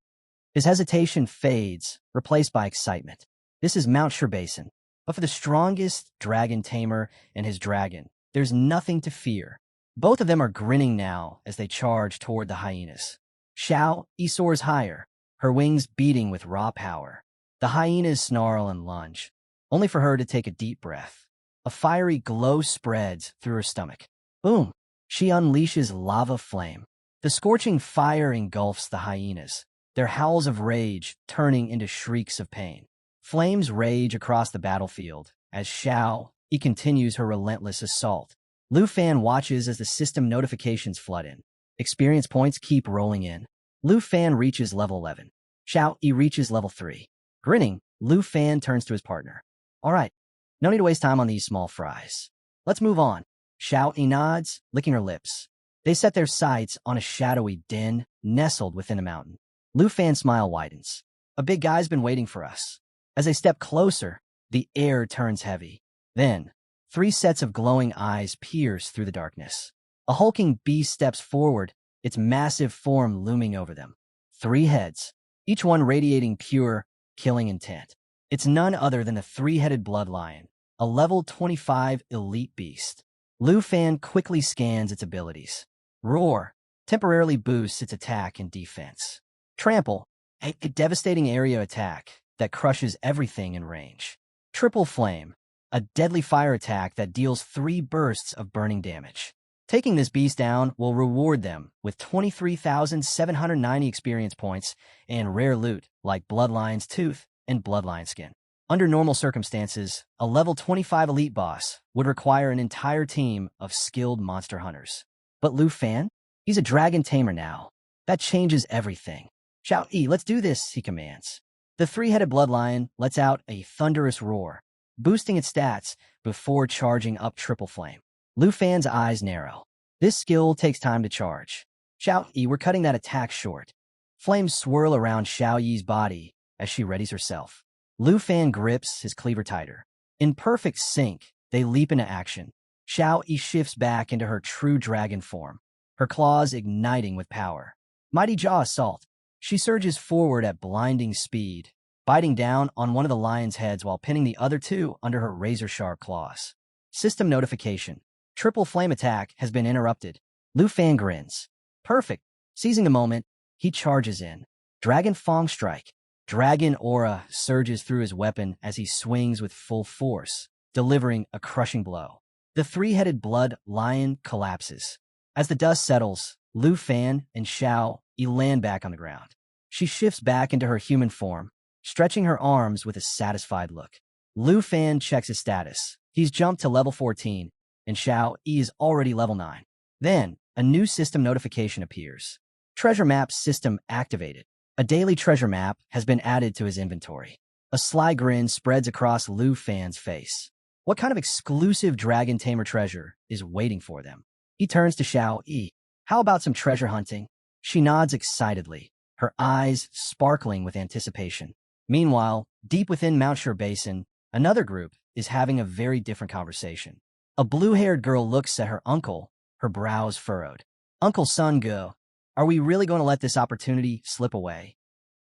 His hesitation fades, replaced by excitement. This is Mount Sure Basin. But for the strongest dragon tamer and his dragon, there's nothing to fear. Both of them are grinning now as they charge toward the hyenas. Xiao Yi soars higher, her wings beating with raw power. The hyenas snarl and lunge, only for her to take a deep breath. A fiery glow spreads through her stomach. Boom! She unleashes lava flame. The scorching fire engulfs the hyenas, their howls of rage turning into shrieks of pain. Flames rage across the battlefield as Xiao Yi continues her relentless assault. Lu Fan watches as the system notifications flood in. Experience points keep rolling in. Lu Fan reaches level 11. Xiao Yi reaches level 3. Grinning, Lu Fan turns to his partner. All right, no need to waste time on these small fries. Let's move on. Xiao Yi nods, licking her lips. They set their sights on a shadowy den nestled within a mountain. Lu Fan's smile widens. A big guy's been waiting for us. As they step closer, the air turns heavy. Then, 3 sets of glowing eyes pierce through the darkness. A hulking beast steps forward, its massive form looming over them. 3 heads, each one radiating pure, killing intent. It's none other than the 3-headed blood lion, a level 25 elite beast. Lu Fan quickly scans its abilities. Roar temporarily boosts its attack and defense. Trample, a devastating area attack that crushes everything in range. Triple Flame, a deadly fire attack that deals 3 bursts of burning damage. Taking this beast down will reward them with 23,790 experience points and rare loot like Bloodlion's Tooth and Bloodlion Skin. Under normal circumstances, a level 25 elite boss would require an entire team of skilled monster hunters. But Lu Fan? He's a dragon tamer now. That changes everything. Xiao Yi, let's do this, he commands. The three-headed blood lion lets out a thunderous roar, boosting its stats before charging up triple flame. Lu Fan's eyes narrow. This skill takes time to charge. Xiao Yi, we're cutting that attack short. Flames swirl around Xiao Yi's body as she readies herself. Lu Fan grips his cleaver tighter. In perfect sync, they leap into action. Xiao Yi shifts back into her true dragon form, her claws igniting with power. Mighty Jaw Assault. She surges forward at blinding speed, biting down on one of the lion's heads while pinning the other two under her razor-sharp claws. System notification. Triple flame attack has been interrupted. Lu Fan grins. Perfect. Seizing the moment, he charges in. Dragon Fang Strike. Dragon aura surges through his weapon as he swings with full force, delivering a crushing blow. The three-headed blood lion collapses. As the dust settles, Lu Fan and Xiao Yi land back on the ground. She shifts back into her human form, stretching her arms with a satisfied look. Lu Fan checks his status. He's jumped to level 14, and Xiao Yi is already level 9. Then, a new system notification appears. Treasure map system activated. A daily treasure map has been added to his inventory. A sly grin spreads across Lu Fan's face. What kind of exclusive dragon tamer treasure is waiting for them? He turns to Xiao Yi. How about some treasure hunting? She nods excitedly, her eyes sparkling with anticipation. Meanwhile, deep within Mount Shur Basin, another group is having a very different conversation. A blue-haired girl looks at her uncle, her brows furrowed. Uncle Sun Gu, are we really going to let this opportunity slip away?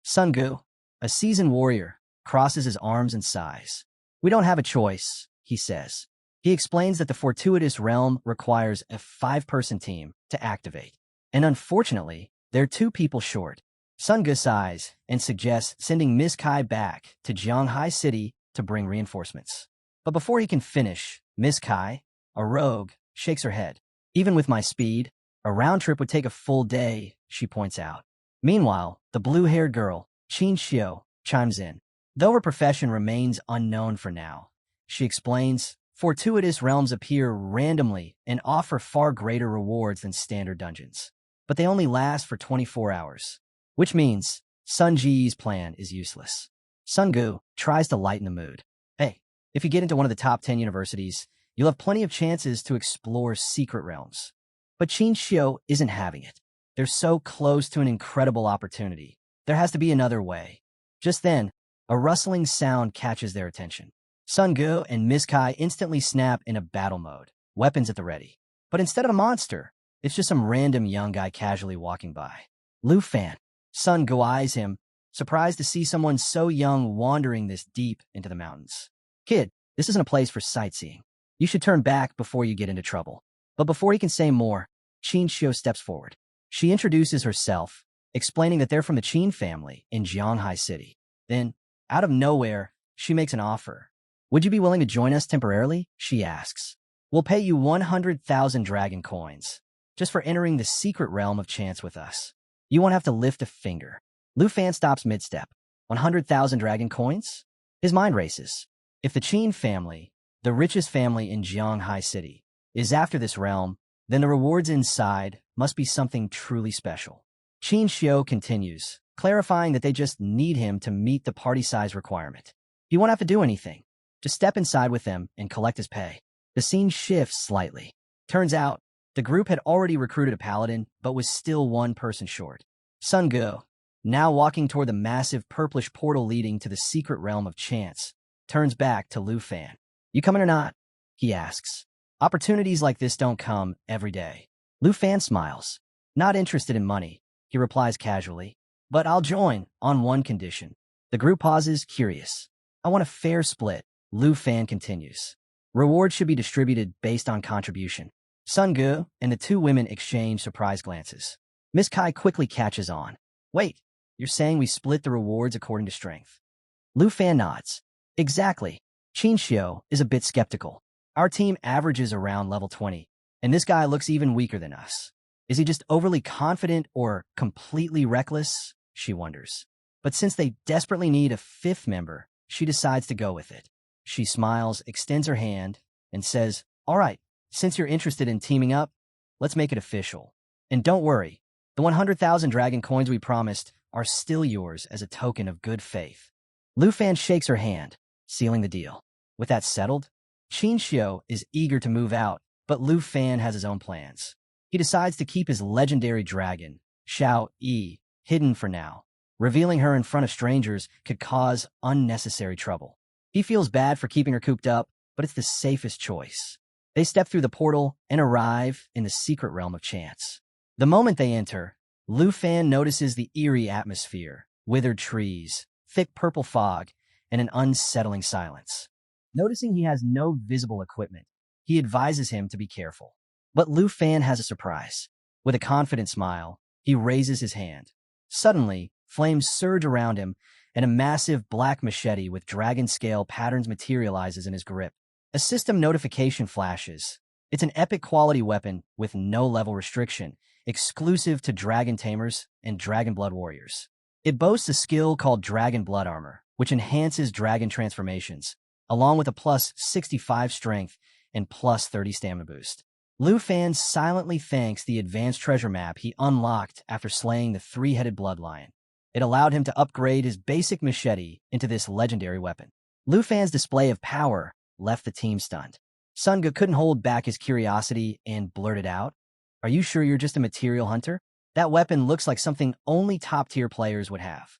Sun Gu, a seasoned warrior, crosses his arms and sighs. We don't have a choice, he says. He explains that the fortuitous realm requires a 5-person team to activate. And unfortunately, they're 2 people short. Sun Gu sighs and suggests sending Miss Kai back to Jianghai City to bring reinforcements. But before he can finish, Miss Kai, a rogue, shakes her head. Even with my speed, a round trip would take a full day, she points out. Meanwhile, the blue-haired girl, Qin Xiu, chimes in. Though her profession remains unknown for now, she explains, fortuitous realms appear randomly and offer far greater rewards than standard dungeons. But they only last for 24 hours, which means Sun Ji's plan is useless. Sun Gu tries to lighten the mood. Hey, if you get into one of the top 10 universities, you'll have plenty of chances to explore secret realms. But Qin Xiu isn't having it. They're so close to an incredible opportunity. There has to be another way. Just then, a rustling sound catches their attention. Sun Gu and Miss Kai instantly snap into battle mode, weapons at the ready. But instead of a monster, it's just some random young guy casually walking by. Lu Fan. Sun Gu eyes him, surprised to see someone so young wandering this deep into the mountains. Kid, this isn't a place for sightseeing. You should turn back before you get into trouble. But before he can say more, Qin Xiu steps forward. She introduces herself, explaining that they're from the Qin family in Jianghai City. Then, out of nowhere, she makes an offer. Would you be willing to join us temporarily? She asks. We'll pay you 100,000 dragon coins, just for entering the secret realm of chance with us. You won't have to lift a finger. Lu Fan stops mid-step. 100,000 dragon coins? His mind races. If the Qin family, the richest family in Jianghai City, is after this realm, then the rewards inside must be something truly special. Qin Xiu continues, clarifying that they just need him to meet the party size requirement. He won't have to do anything. Just step inside with them and collect his pay. The scene shifts slightly. Turns out, the group had already recruited a paladin, but was still 1 person short. Sun Gu, now walking toward the massive purplish portal leading to the secret realm of chance, turns back to Lu Fan. You coming or not? He asks. Opportunities like this don't come every day. Lu Fan smiles. Not interested in money, he replies casually. But I'll join on one condition. The group pauses, curious. I want a fair split, Lu Fan continues. Rewards should be distributed based on contribution. Sun Gu and the 2 women exchange surprised glances. Miss Kai quickly catches on. Wait, you're saying we split the rewards according to strength? Lu Fan nods. Exactly. Qin Xiu is a bit skeptical. Our team averages around level 20, and this guy looks even weaker than us. Is he just overly confident or completely reckless? She wonders. But since they desperately need a 5th member, she decides to go with it. She smiles, extends her hand, and says, all right, since you're interested in teaming up, let's make it official. And don't worry, the 100,000 dragon coins we promised are still yours as a token of good faith. Lu Fan shakes her hand, sealing the deal. With that settled, Qin Xiu is eager to move out, but Lu Fan has his own plans. He decides to keep his legendary dragon, Xiao Yi, hidden for now. Revealing her in front of strangers could cause unnecessary trouble. He feels bad for keeping her cooped up, but it's the safest choice. They step through the portal and arrive in the secret realm of chance. The moment they enter, Lu Fan notices the eerie atmosphere, withered trees, thick purple fog, and an unsettling silence. Noticing he has no visible equipment, he advises him to be careful. But Lu Fan has a surprise. With a confident smile, he raises his hand. Suddenly, flames surge around him, and a massive black machete with dragon-scale patterns materializes in his grip. A system notification flashes. It's an epic quality weapon with no level restriction, exclusive to Dragon Tamers and Dragon Blood Warriors. It boasts a skill called Dragon Blood Armor, which enhances dragon transformations, along with a plus 65 strength and plus 30 stamina boost. Lu Fan silently thanks the advanced treasure map he unlocked after slaying the three-headed blood lion. It allowed him to upgrade his basic machete into this legendary weapon. Lu Fan's display of power left the team stunned. Sun Ge couldn't hold back his curiosity and blurted out, "Are you sure you're just a material hunter? That weapon looks like something only top-tier players would have."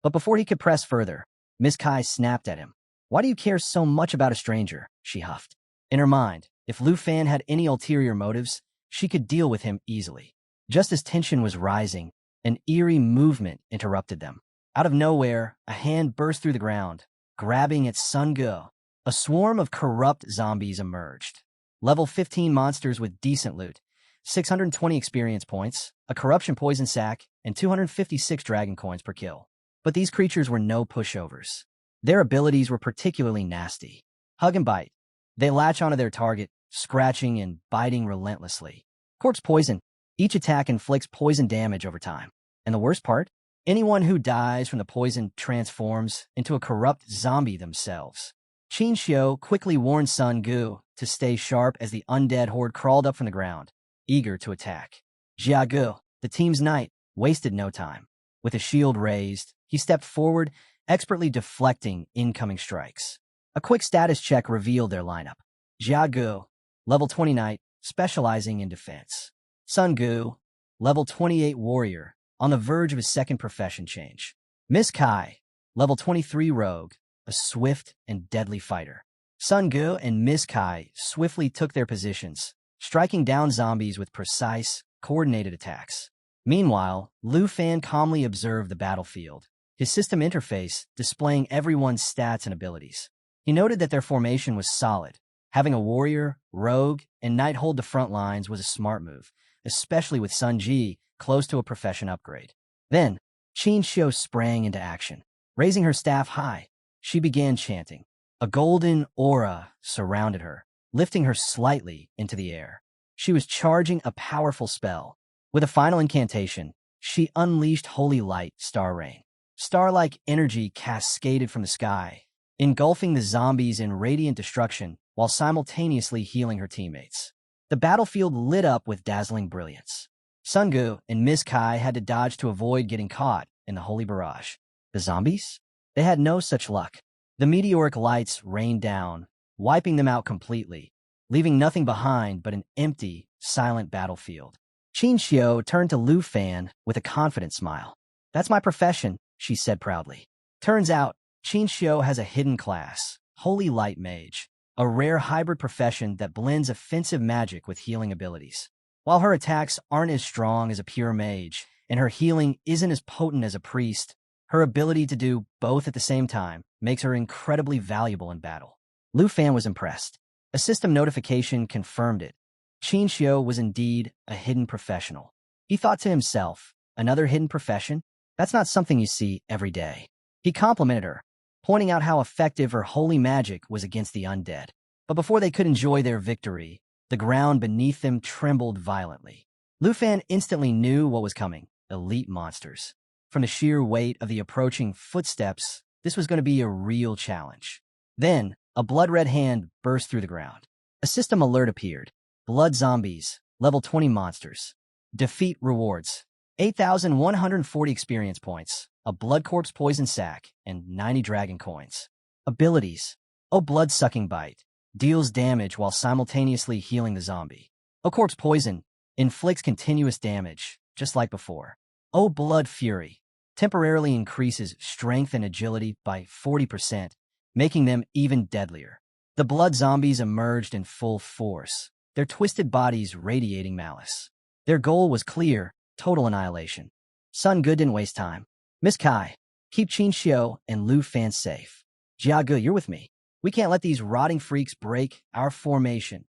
But before he could press further, Miss Kai snapped at him. "Why do you care so much about a stranger?" she huffed. In her mind, if Lu Fan had any ulterior motives, she could deal with him easily. Just as tension was rising, an eerie movement interrupted them. Out of nowhere, a hand burst through the ground, grabbing at Sun Ge. A swarm of corrupt zombies emerged. Level 15 monsters with decent loot, 620 experience points, a corruption poison sac, and 256 dragon coins per kill. But these creatures were no pushovers. Their abilities were particularly nasty. Hug and bite. They latch onto their target, scratching and biting relentlessly. Corpse poison. Each attack inflicts poison damage over time. And the worst part? Anyone who dies from the poison transforms into a corrupt zombie themselves. Qin Xiu quickly warned Sun Ge to stay sharp as the undead horde crawled up from the ground, eager to attack. Jia Ge, the team's knight, wasted no time. With a shield raised, he stepped forward, expertly deflecting incoming strikes. A quick status check revealed their lineup. Jia Ge, level 20 knight, specializing in defense. Sun Ge, level 28 warrior, on the verge of his second profession change. Miss Kai, level 23 rogue, a swift and deadly fighter. Sun Ge and Miss Kai swiftly took their positions, striking down zombies with precise, coordinated attacks. Meanwhile, Lu Fan calmly observed the battlefield, his system interface displaying everyone's stats and abilities. He noted that their formation was solid. Having a warrior, rogue, and knight hold the front lines was a smart move, especially with Sun Ji close to a profession upgrade. Then, Qin Xiu sprang into action. Raising her staff high, she began chanting. A golden aura surrounded her, lifting her slightly into the air. She was charging a powerful spell. With a final incantation, she unleashed Holy Light Star Rain. Star-like energy cascaded from the sky, engulfing the zombies in radiant destruction while simultaneously healing her teammates. The battlefield lit up with dazzling brilliance. Sun Ge and Miss Kai had to dodge to avoid getting caught in the holy barrage. The zombies? They had no such luck. The meteoric lights rained down, wiping them out completely, leaving nothing behind but an empty, silent battlefield. Qin Xiu turned to Lu Fan with a confident smile. "That's my profession," she said proudly. Turns out, Qin Xiu has a hidden class, Holy Light Mage, a rare hybrid profession that blends offensive magic with healing abilities. While her attacks aren't as strong as a pure mage, and her healing isn't as potent as a priest, her ability to do both at the same time makes her incredibly valuable in battle. Lu Fan was impressed. A system notification confirmed it. Qin Xiu was indeed a hidden professional. He thought to himself, another hidden profession? That's not something you see every day. He complimented her, pointing out how effective her holy magic was against the undead. But before they could enjoy their victory, the ground beneath them trembled violently. Lu Fan instantly knew what was coming: elite monsters. From the sheer weight of the approaching footsteps, this was going to be a real challenge. Then, a blood-red hand burst through the ground. A system alert appeared. Blood zombies, level 20 monsters. Defeat rewards. 8,140 experience points, a blood corpse poison sac, and 90 dragon coins. Abilities. O blood-sucking bite. Deals damage while simultaneously healing the zombie. O corpse poison. Inflicts continuous damage, just like before. O blood fury. Temporarily increases strength and agility by 40%, making them even deadlier. The blood zombies emerged in full force, their twisted bodies radiating malice. Their goal was clear: total annihilation. Sun Ge didn't waste time. Miss Kai, keep Qin Xiu and Lu Fan safe. Jia Ge, you're with me. We can't let these rotting freaks break our formation.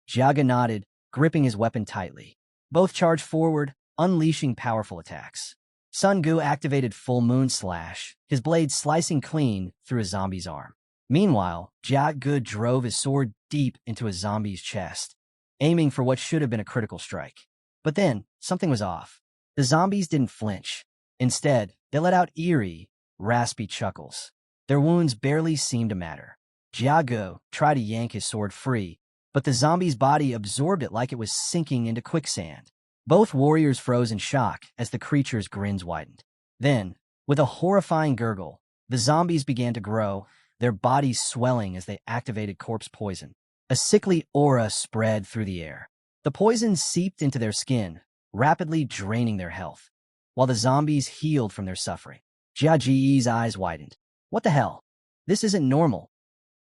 Jia Ge nodded, gripping his weapon tightly. Both charged forward, unleashing powerful attacks. Sun Ge activated Full Moon Slash, his blade slicing clean through a zombie's arm. Meanwhile, Jia Ge drove his sword deep into a zombie's chest, aiming for what should have been a critical strike. But then, something was off. The zombies didn't flinch. Instead, they let out eerie, raspy chuckles. Their wounds barely seemed to matter. Jia Ge tried to yank his sword free, but the zombie's body absorbed it like it was sinking into quicksand. Both warriors froze in shock as the creature's grins widened. Then, with a horrifying gurgle, the zombies began to grow, their bodies swelling as they activated corpse poison. A sickly aura spread through the air. The poison seeped into their skin, rapidly draining their health, while the zombies healed from their suffering. Jia Ji's eyes widened. What the hell? This isn't normal.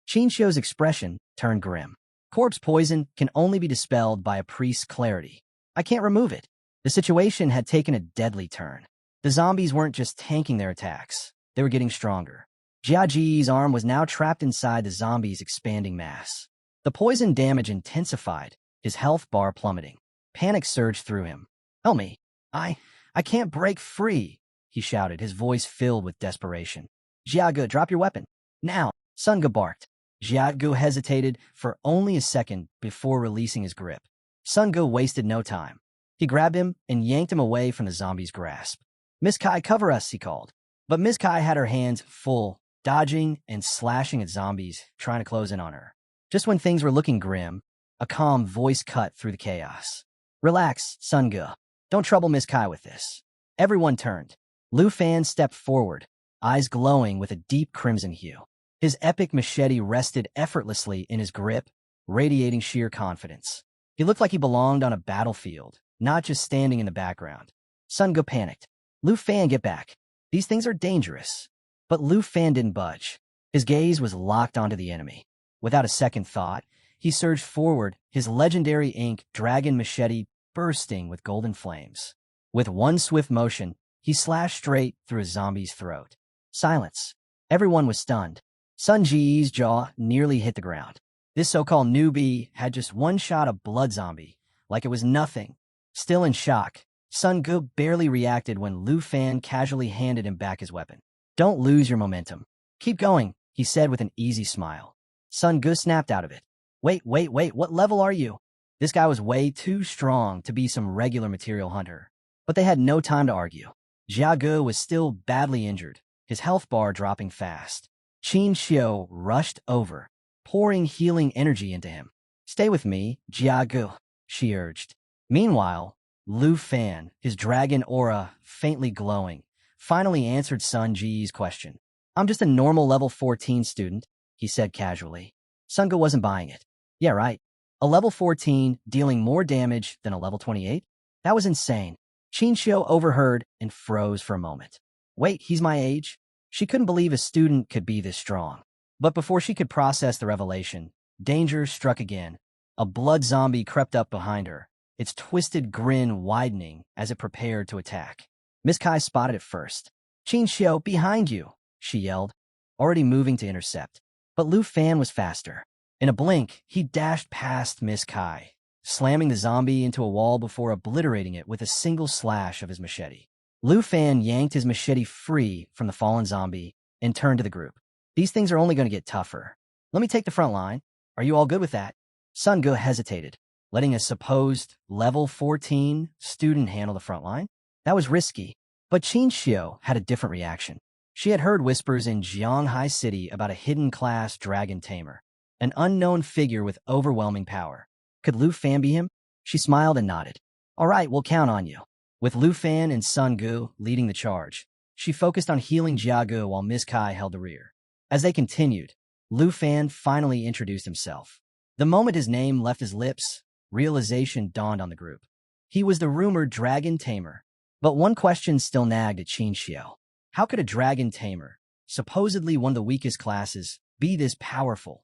Qin Xiu's expression turned grim. Corpse poison can only be dispelled by a priest's clarity. I can't remove it. The situation had taken a deadly turn. The zombies weren't just tanking their attacks. They were getting stronger. Jia Ji's arm was now trapped inside the zombie's expanding mass. The poison damage intensified, his health bar plummeting. Panic surged through him. Help me. I can't break free, he shouted, his voice filled with desperation. Jia Ge, drop your weapon. Now, Sun Ge barked. Jia Ge hesitated for only a second before releasing his grip. Sun Ge wasted no time. He grabbed him and yanked him away from the zombie's grasp. Miss Kai, cover us, he called. But Miss Kai had her hands full, dodging and slashing at zombies trying to close in on her. Just when things were looking grim, a calm voice cut through the chaos. Relax, Sun Ge. Don't trouble Miss Kai with this. Everyone turned. Lu Fan stepped forward, eyes glowing with a deep crimson hue. His epic machete rested effortlessly in his grip, radiating sheer confidence. He looked like he belonged on a battlefield, not just standing in the background. Sun Ge panicked. Lu Fan, get back. These things are dangerous. But Lu Fan didn't budge. His gaze was locked onto the enemy. Without a second thought, he surged forward, his legendary ink dragon machete bursting with golden flames. With one swift motion, he slashed straight through a zombie's throat. Silence. Everyone was stunned. Sun Ji's jaw nearly hit the ground. This so-called newbie had just one shot of blood zombie, like it was nothing. Still in shock, Sun Ge barely reacted when Lu Fan casually handed him back his weapon. Don't lose your momentum. Keep going, he said with an easy smile. Sun Ge snapped out of it. Wait, what level are you? This guy was way too strong to be some regular material hunter. But they had no time to argue. Jia Ge was still badly injured, his health bar dropping fast. Qin Xiu rushed over, pouring healing energy into him. Stay with me, Jia Ge, she urged. Meanwhile, Lu Fan, his dragon aura faintly glowing, finally answered Sun Ji's question. I'm just a normal level 14 student, he said casually. Sun Ge wasn't buying it. Yeah, right. A level 14 dealing more damage than a level 28? That was insane. Qin Xiu overheard and froze for a moment. Wait, he's my age? She couldn't believe a student could be this strong. But before she could process the revelation, danger struck again. A blood zombie crept up behind her, its twisted grin widening as it prepared to attack. Miss Kai spotted it first. Qin Xiu, behind you, she yelled, already moving to intercept. But Lu Fan was faster. In a blink, he dashed past Miss Kai, slamming the zombie into a wall before obliterating it with a single slash of his machete. Lu Fan yanked his machete free from the fallen zombie and turned to the group. These things are only going to get tougher. Let me take the front line. Are you all good with that? Sun Ge hesitated, letting a supposed level 14 student handle the front line. That was risky, but Qin Xiu had a different reaction. She had heard whispers in Jianghai City about a hidden class dragon Tamer, an unknown figure with overwhelming power. Could Lu Fan be him? She smiled and nodded. All right, we'll count on you. With Lu Fan and Sun Gu leading the charge, she focused on healing Jia Gu while Miss Kai held the rear. As they continued, Lu Fan finally introduced himself. The moment his name left his lips, realization dawned on the group. He was the rumored dragon Tamer. But one question still nagged at Qin Xiao. How could a dragon Tamer, supposedly one of the weakest classes, be this powerful?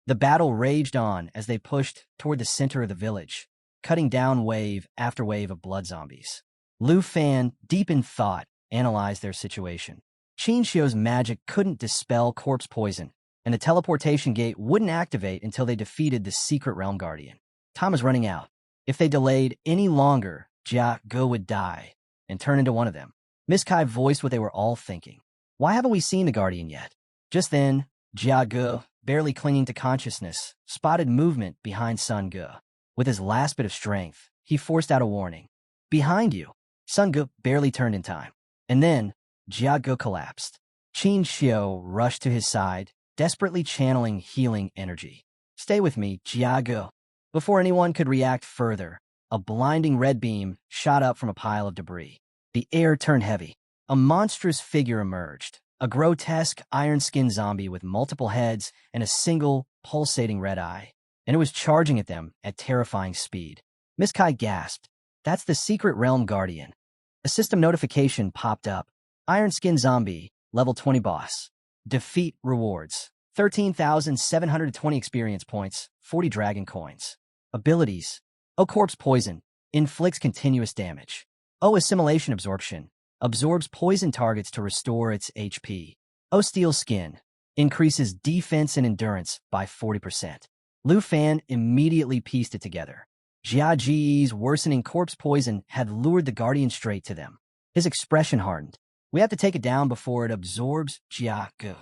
The battle raged on as they pushed toward the center of the village, cutting down wave after wave of blood zombies. Lu Fan, deep in thought, analyzed their situation. Qin Xiao's magic couldn't dispel corpse poison, and the teleportation gate wouldn't activate until they defeated the secret realm guardian. Time was running out. If they delayed any longer, Jia Ge would die and turn into one of them. Miss Kai voiced what they were all thinking. Why haven't we seen the guardian yet? Just then, Jia Ge, barely clinging to consciousness, spotted movement behind Sun Ge. With his last bit of strength, he forced out a warning. Behind you! Sun Ge barely turned in time. And then, Jia Ge collapsed. Qin Xiao rushed to his side, desperately channeling healing energy. Stay with me, Jia Ge. Before anyone could react further, a blinding red beam shot up from a pile of debris. The air turned heavy. A monstrous figure emerged, a grotesque iron-skinned zombie with multiple heads and a single, pulsating red eye. And it was charging at them at terrifying speed. Miss Kai gasped. That's the secret realm guardian. A system notification popped up. Iron Skin Zombie, level 20 boss. Defeat rewards. 13,720 experience points, 40 dragon coins. Abilities. O Corpse Poison. Inflicts continuous damage. O Assimilation Absorption. Absorbs poison targets to restore its HP. O Steel Skin. Increases defense and endurance by 40%. Lu Fan immediately pieced it together. Jia Ji's worsening corpse poison had lured the guardian straight to them. His expression hardened. We have to take it down before it absorbs Jia Ge.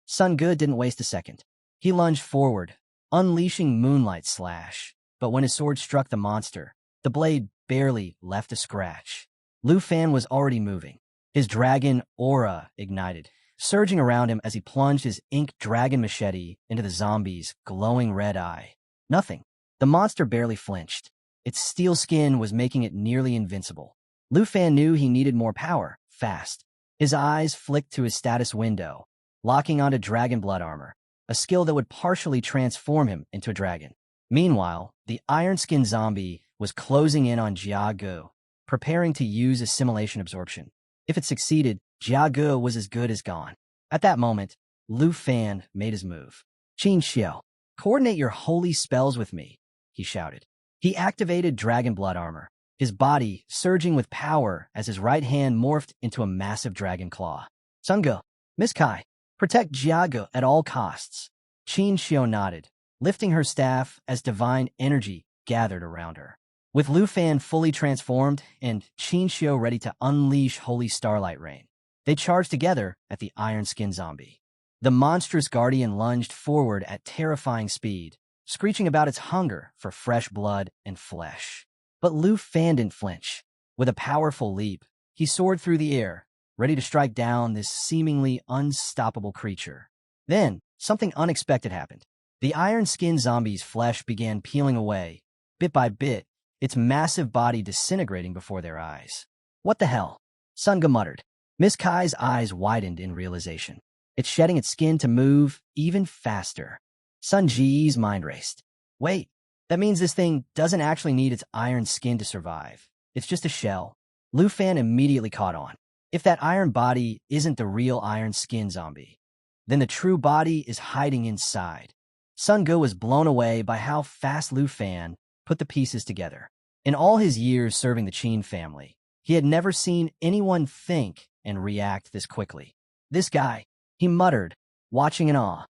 Sun Ge didn't waste a second. He lunged forward, unleashing Moonlight Slash. But when his sword struck the monster, the blade barely left a scratch. Lu Fan was already moving. His dragon aura ignited, surging around him as he plunged his ink dragon machete into the zombie's glowing red eye. Nothing. The monster barely flinched. Its steel skin was making it nearly invincible. Lu Fan knew he needed more power, fast. His eyes flicked to his status window, locking onto dragon blood armor, a skill that would partially transform him into a dragon. Meanwhile, the iron-skinned zombie was closing in on Jia Ge, preparing to use assimilation absorption. If it succeeded, Jia Ge was as good as gone. At that moment, Lu Fan made his move. Qin Xiao, coordinate your holy spells with me, he shouted. He activated dragon blood armor, his body surging with power as his right hand morphed into a massive dragon claw. Sun Ge, Miss Kai, protect Jia Ge at all costs. Qin Xiao nodded, lifting her staff as divine energy gathered around her. With Lu Fan fully transformed and Qin Xiao ready to unleash holy starlight rain, they charged together at the iron-skinned zombie. The monstrous guardian lunged forward at terrifying speed, screeching about its hunger for fresh blood and flesh. But Lu Fan didn't flinch. With a powerful leap, he soared through the air, ready to strike down this seemingly unstoppable creature. Then, something unexpected happened. The iron-skinned zombie's flesh began peeling away, bit by bit, its massive body disintegrating before their eyes. What the hell? Sun Ge muttered. Miss Kai's eyes widened in realization. It's shedding its skin to move even faster. Sun Ji's mind raced. Wait, that means this thing doesn't actually need its iron skin to survive. It's just a shell. Lu Fan immediately caught on. If that iron body isn't the real iron skin zombie, then the true body is hiding inside. Sun Ge was blown away by how fast Lu Fan put the pieces together. In all his years serving the Qin family, he had never seen anyone think and react this quickly. This guy, he muttered, watching in awe.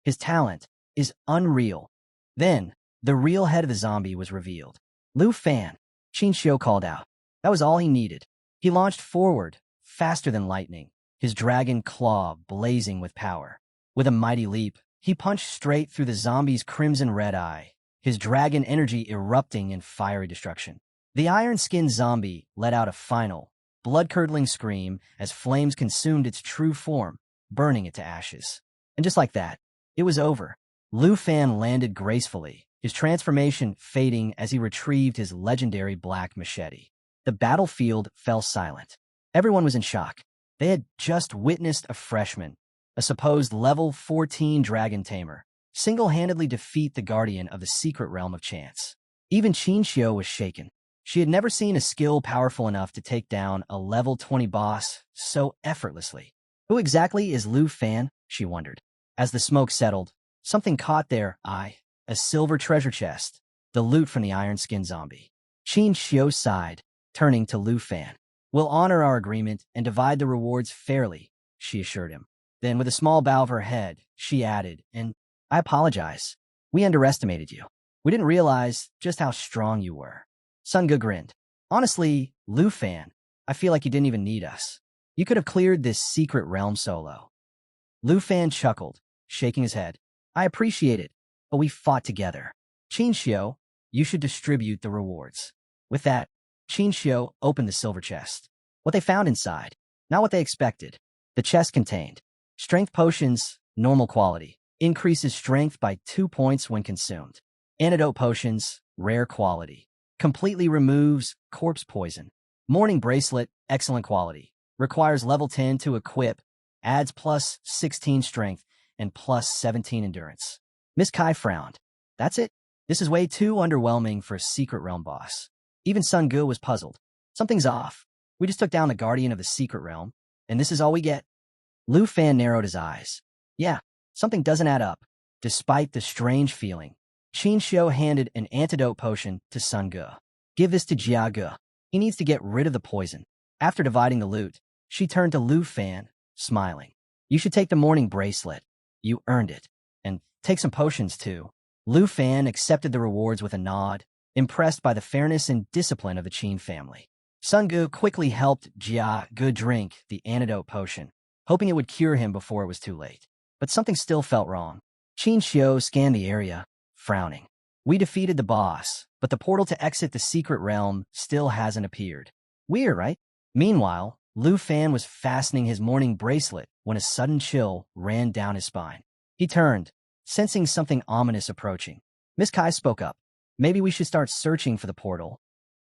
His talent is unreal. Then, the real head of the zombie was revealed. Lu Fan, Qin Xiao called out. That was all he needed. He launched forward, faster than lightning, his dragon claw blazing with power. With a mighty leap, he punched straight through the zombie's crimson red eye, his dragon energy erupting in fiery destruction. The iron-skinned zombie let out a final, blood-curdling scream as flames consumed its true form, burning it to ashes. And just like that, it was over. Lu Fan landed gracefully, his transformation fading as he retrieved his legendary black machete. the battlefield fell silent. Everyone was in shock. They had just witnessed a freshman, a supposed level 14 dragon tamer, single-handedly defeat the guardian of the secret realm of chance. Even Qinxiu was shaken. She had never seen a skill powerful enough to take down a level 20 boss so effortlessly. Who exactly is Lu Fan? She wondered. As the smoke settled, something caught their eye, a silver treasure chest, the loot from the iron-skinned zombie. Qinxiu sighed, turning to Lu Fan. We'll honor our agreement and divide the rewards fairly, she assured him. Then, with a small bow of her head, she added, and I apologize. We underestimated you. We didn't realize just how strong you were. Sun Ge grinned. Honestly, Lu Fan, I feel like you didn't even need us. You could have cleared this secret realm solo. Lu Fan chuckled, shaking his head. I appreciate it, but we fought together. Qinxiu, you should distribute the rewards. With that, Qinxiu opened the silver chest. What they found inside, not what they expected. The chest contained strength potions, normal quality, increases strength by 2 points when consumed. Antidote potions, rare quality, completely removes corpse poison. Morning bracelet, excellent quality, requires level 10 to equip, adds plus 16 strength and plus 17 endurance. Miss Kai frowned. That's it? This is way too underwhelming for a secret realm boss. Even Sun Ge was puzzled. Something's off. We just took down the guardian of the secret realm, and this is all we get. Lu Fan narrowed his eyes. Yeah, something doesn't add up. Despite the strange feeling, Qinxiu handed an antidote potion to Sun Ge. Give this to Jia Ge. He needs to get rid of the poison. After dividing the loot, she turned to Lu Fan, smiling. You should take the morning bracelet. You earned it. And take some potions too. Lu Fan accepted the rewards with a nod, impressed by the fairness and discipline of the Qin family. Sun Ge quickly helped Jia Ge drink the antidote potion, hoping it would cure him before it was too late. But something still felt wrong. Qinxiu scanned the area, frowning. We defeated the boss, but the portal to exit the secret realm still hasn't appeared. Weird, right? Meanwhile, Lu Fan was fastening his morning bracelet when a sudden chill ran down his spine. He turned, sensing something ominous approaching. Miss Kai spoke up. Maybe we should start searching for the portal.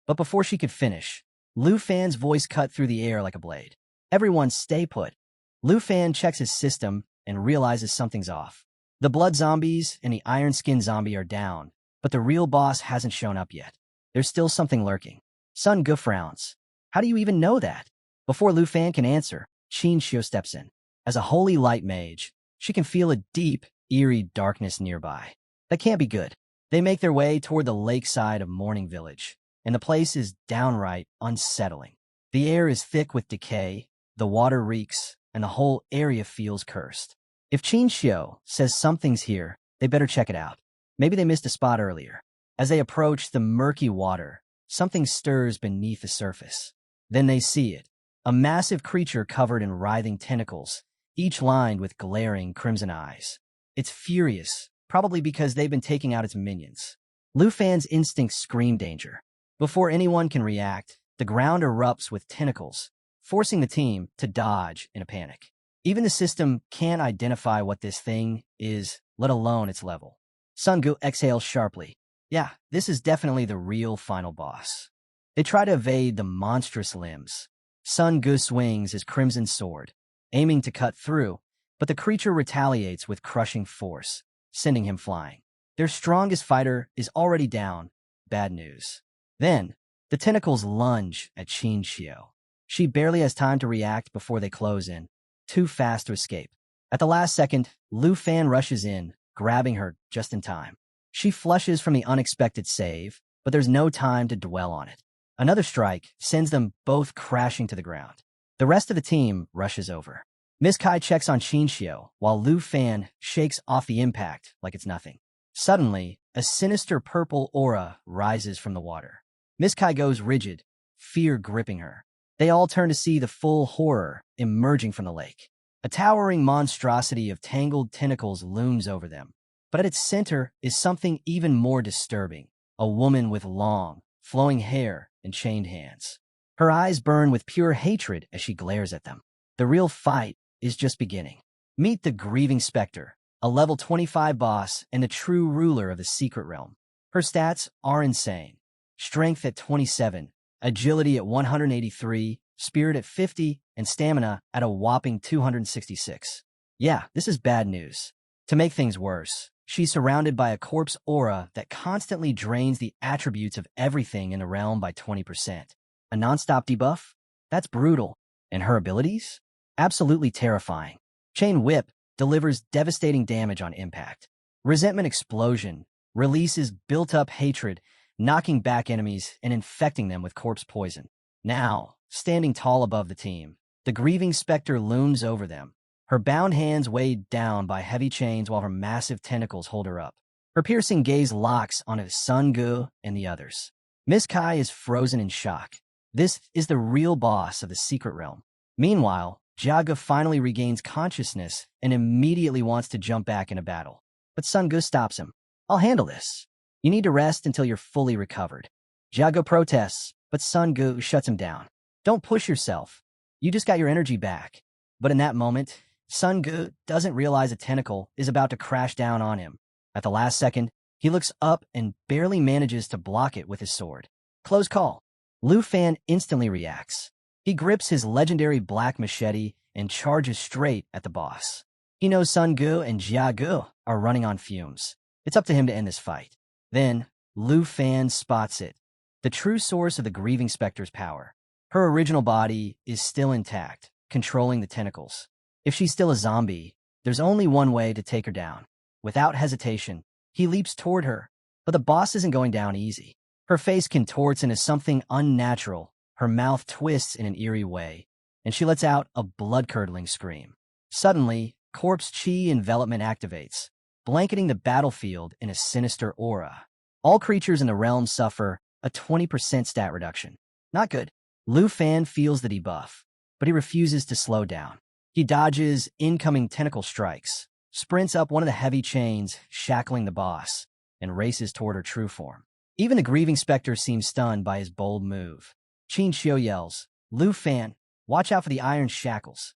But before she could finish, Lu Fan's voice cut through the air like a blade. Everyone stay put. Lu Fan checks his system and realizes something's off. The blood zombies and the iron-skinned zombie are down, but the real boss hasn't shown up yet. There's still something lurking. Sun Ge frowns. How do you even know that? Before Lu Fan can answer, Qinxiu steps in. As a holy light mage, she can feel a deep, eerie darkness nearby. That can't be good. They make their way toward the lakeside of Morning Village, and the place is downright unsettling. The air is thick with decay, the water reeks, and the whole area feels cursed. If Qinxiu says something's here, they better check it out. Maybe they missed a spot earlier. As they approach the murky water, something stirs beneath the surface. Then they see it, a massive creature covered in writhing tentacles, each lined with glaring crimson eyes. It's furious, probably because they've been taking out its minions. Lu Fan's instincts scream danger. Before anyone can react, the ground erupts with tentacles, forcing the team to dodge in a panic. Even the system can't identify what this thing is, let alone its level. Sun Ge exhales sharply. Yeah, this is definitely the real final boss. They try to evade the monstrous limbs. Sun Ge swings his crimson sword, aiming to cut through, but the creature retaliates with crushing force, sending him flying. Their strongest fighter is already down. Bad news. Then, the tentacles lunge at Qinxiu. She barely has time to react before they close in, too fast to escape. At the last second, Lu Fan rushes in, grabbing her just in time. She flushes from the unexpected save, but there's no time to dwell on it. Another strike sends them both crashing to the ground. The rest of the team rushes over. Miss Kai checks on Qinxiu, while Lu Fan shakes off the impact like it's nothing. Suddenly, a sinister purple aura rises from the water. Miss Kai goes rigid, fear gripping her. They all turn to see the full horror emerging from the lake. A towering monstrosity of tangled tentacles looms over them. But at its center is something even more disturbing, a woman with long, flowing hair and chained hands. Her eyes burn with pure hatred as she glares at them. The real fight is just beginning. Meet the Grieving Spectre, a level 25 boss and the true ruler of the secret realm. Her stats are insane. Strength at 27, agility at 183, spirit at 50, and stamina at a whopping 266. Yeah, this is bad news. To make things worse, she's surrounded by a corpse aura that constantly drains the attributes of everything in the realm by 20%. A non-stop debuff? That's brutal. And her abilities? Absolutely terrifying. Chain Whip delivers devastating damage on impact. Resentment Explosion releases built-up hatred, knocking back enemies and infecting them with corpse poison. Now, standing tall above the team, the grieving specter looms over them, her bound hands weighed down by heavy chains while her massive tentacles hold her up. Her piercing gaze locks on Sun Gu and the others. Miss Kai is frozen in shock. This is the real boss of the secret realm. Meanwhile, Jaga finally regains consciousness and immediately wants to jump back into battle. But Sun Gu stops him. I'll handle this. You need to rest until you're fully recovered. Jaga protests, but Sun Gu shuts him down. Don't push yourself. You just got your energy back. But in that moment, Sun Gu doesn't realize a tentacle is about to crash down on him. At the last second, he looks up and barely manages to block it with his sword. Close call. Lu Fan instantly reacts. He grips his legendary black machete and charges straight at the boss. He knows Sun Gu and Jia Gu are running on fumes. It's up to him to end this fight. Then, Lu Fan spots it. The true source of the Grieving Spectre's power. Her original body is still intact, controlling the tentacles. If she's still a zombie, there's only one way to take her down. Without hesitation, he leaps toward her, but the boss isn't going down easy. Her face contorts into something unnatural, her mouth twists in an eerie way, and she lets out a blood-curdling scream. Suddenly, corpse chi envelopment activates, blanketing the battlefield in a sinister aura. All creatures in the realm suffer a 20% stat reduction. Not good. Lu Fan feels the debuff, but he refuses to slow down. He dodges incoming tentacle strikes, sprints up one of the heavy chains shackling the boss, and races toward her true form. Even the Grieving Spectre seems stunned by his bold move. Qin Xiu yells, Lu Fan, watch out for the iron shackles.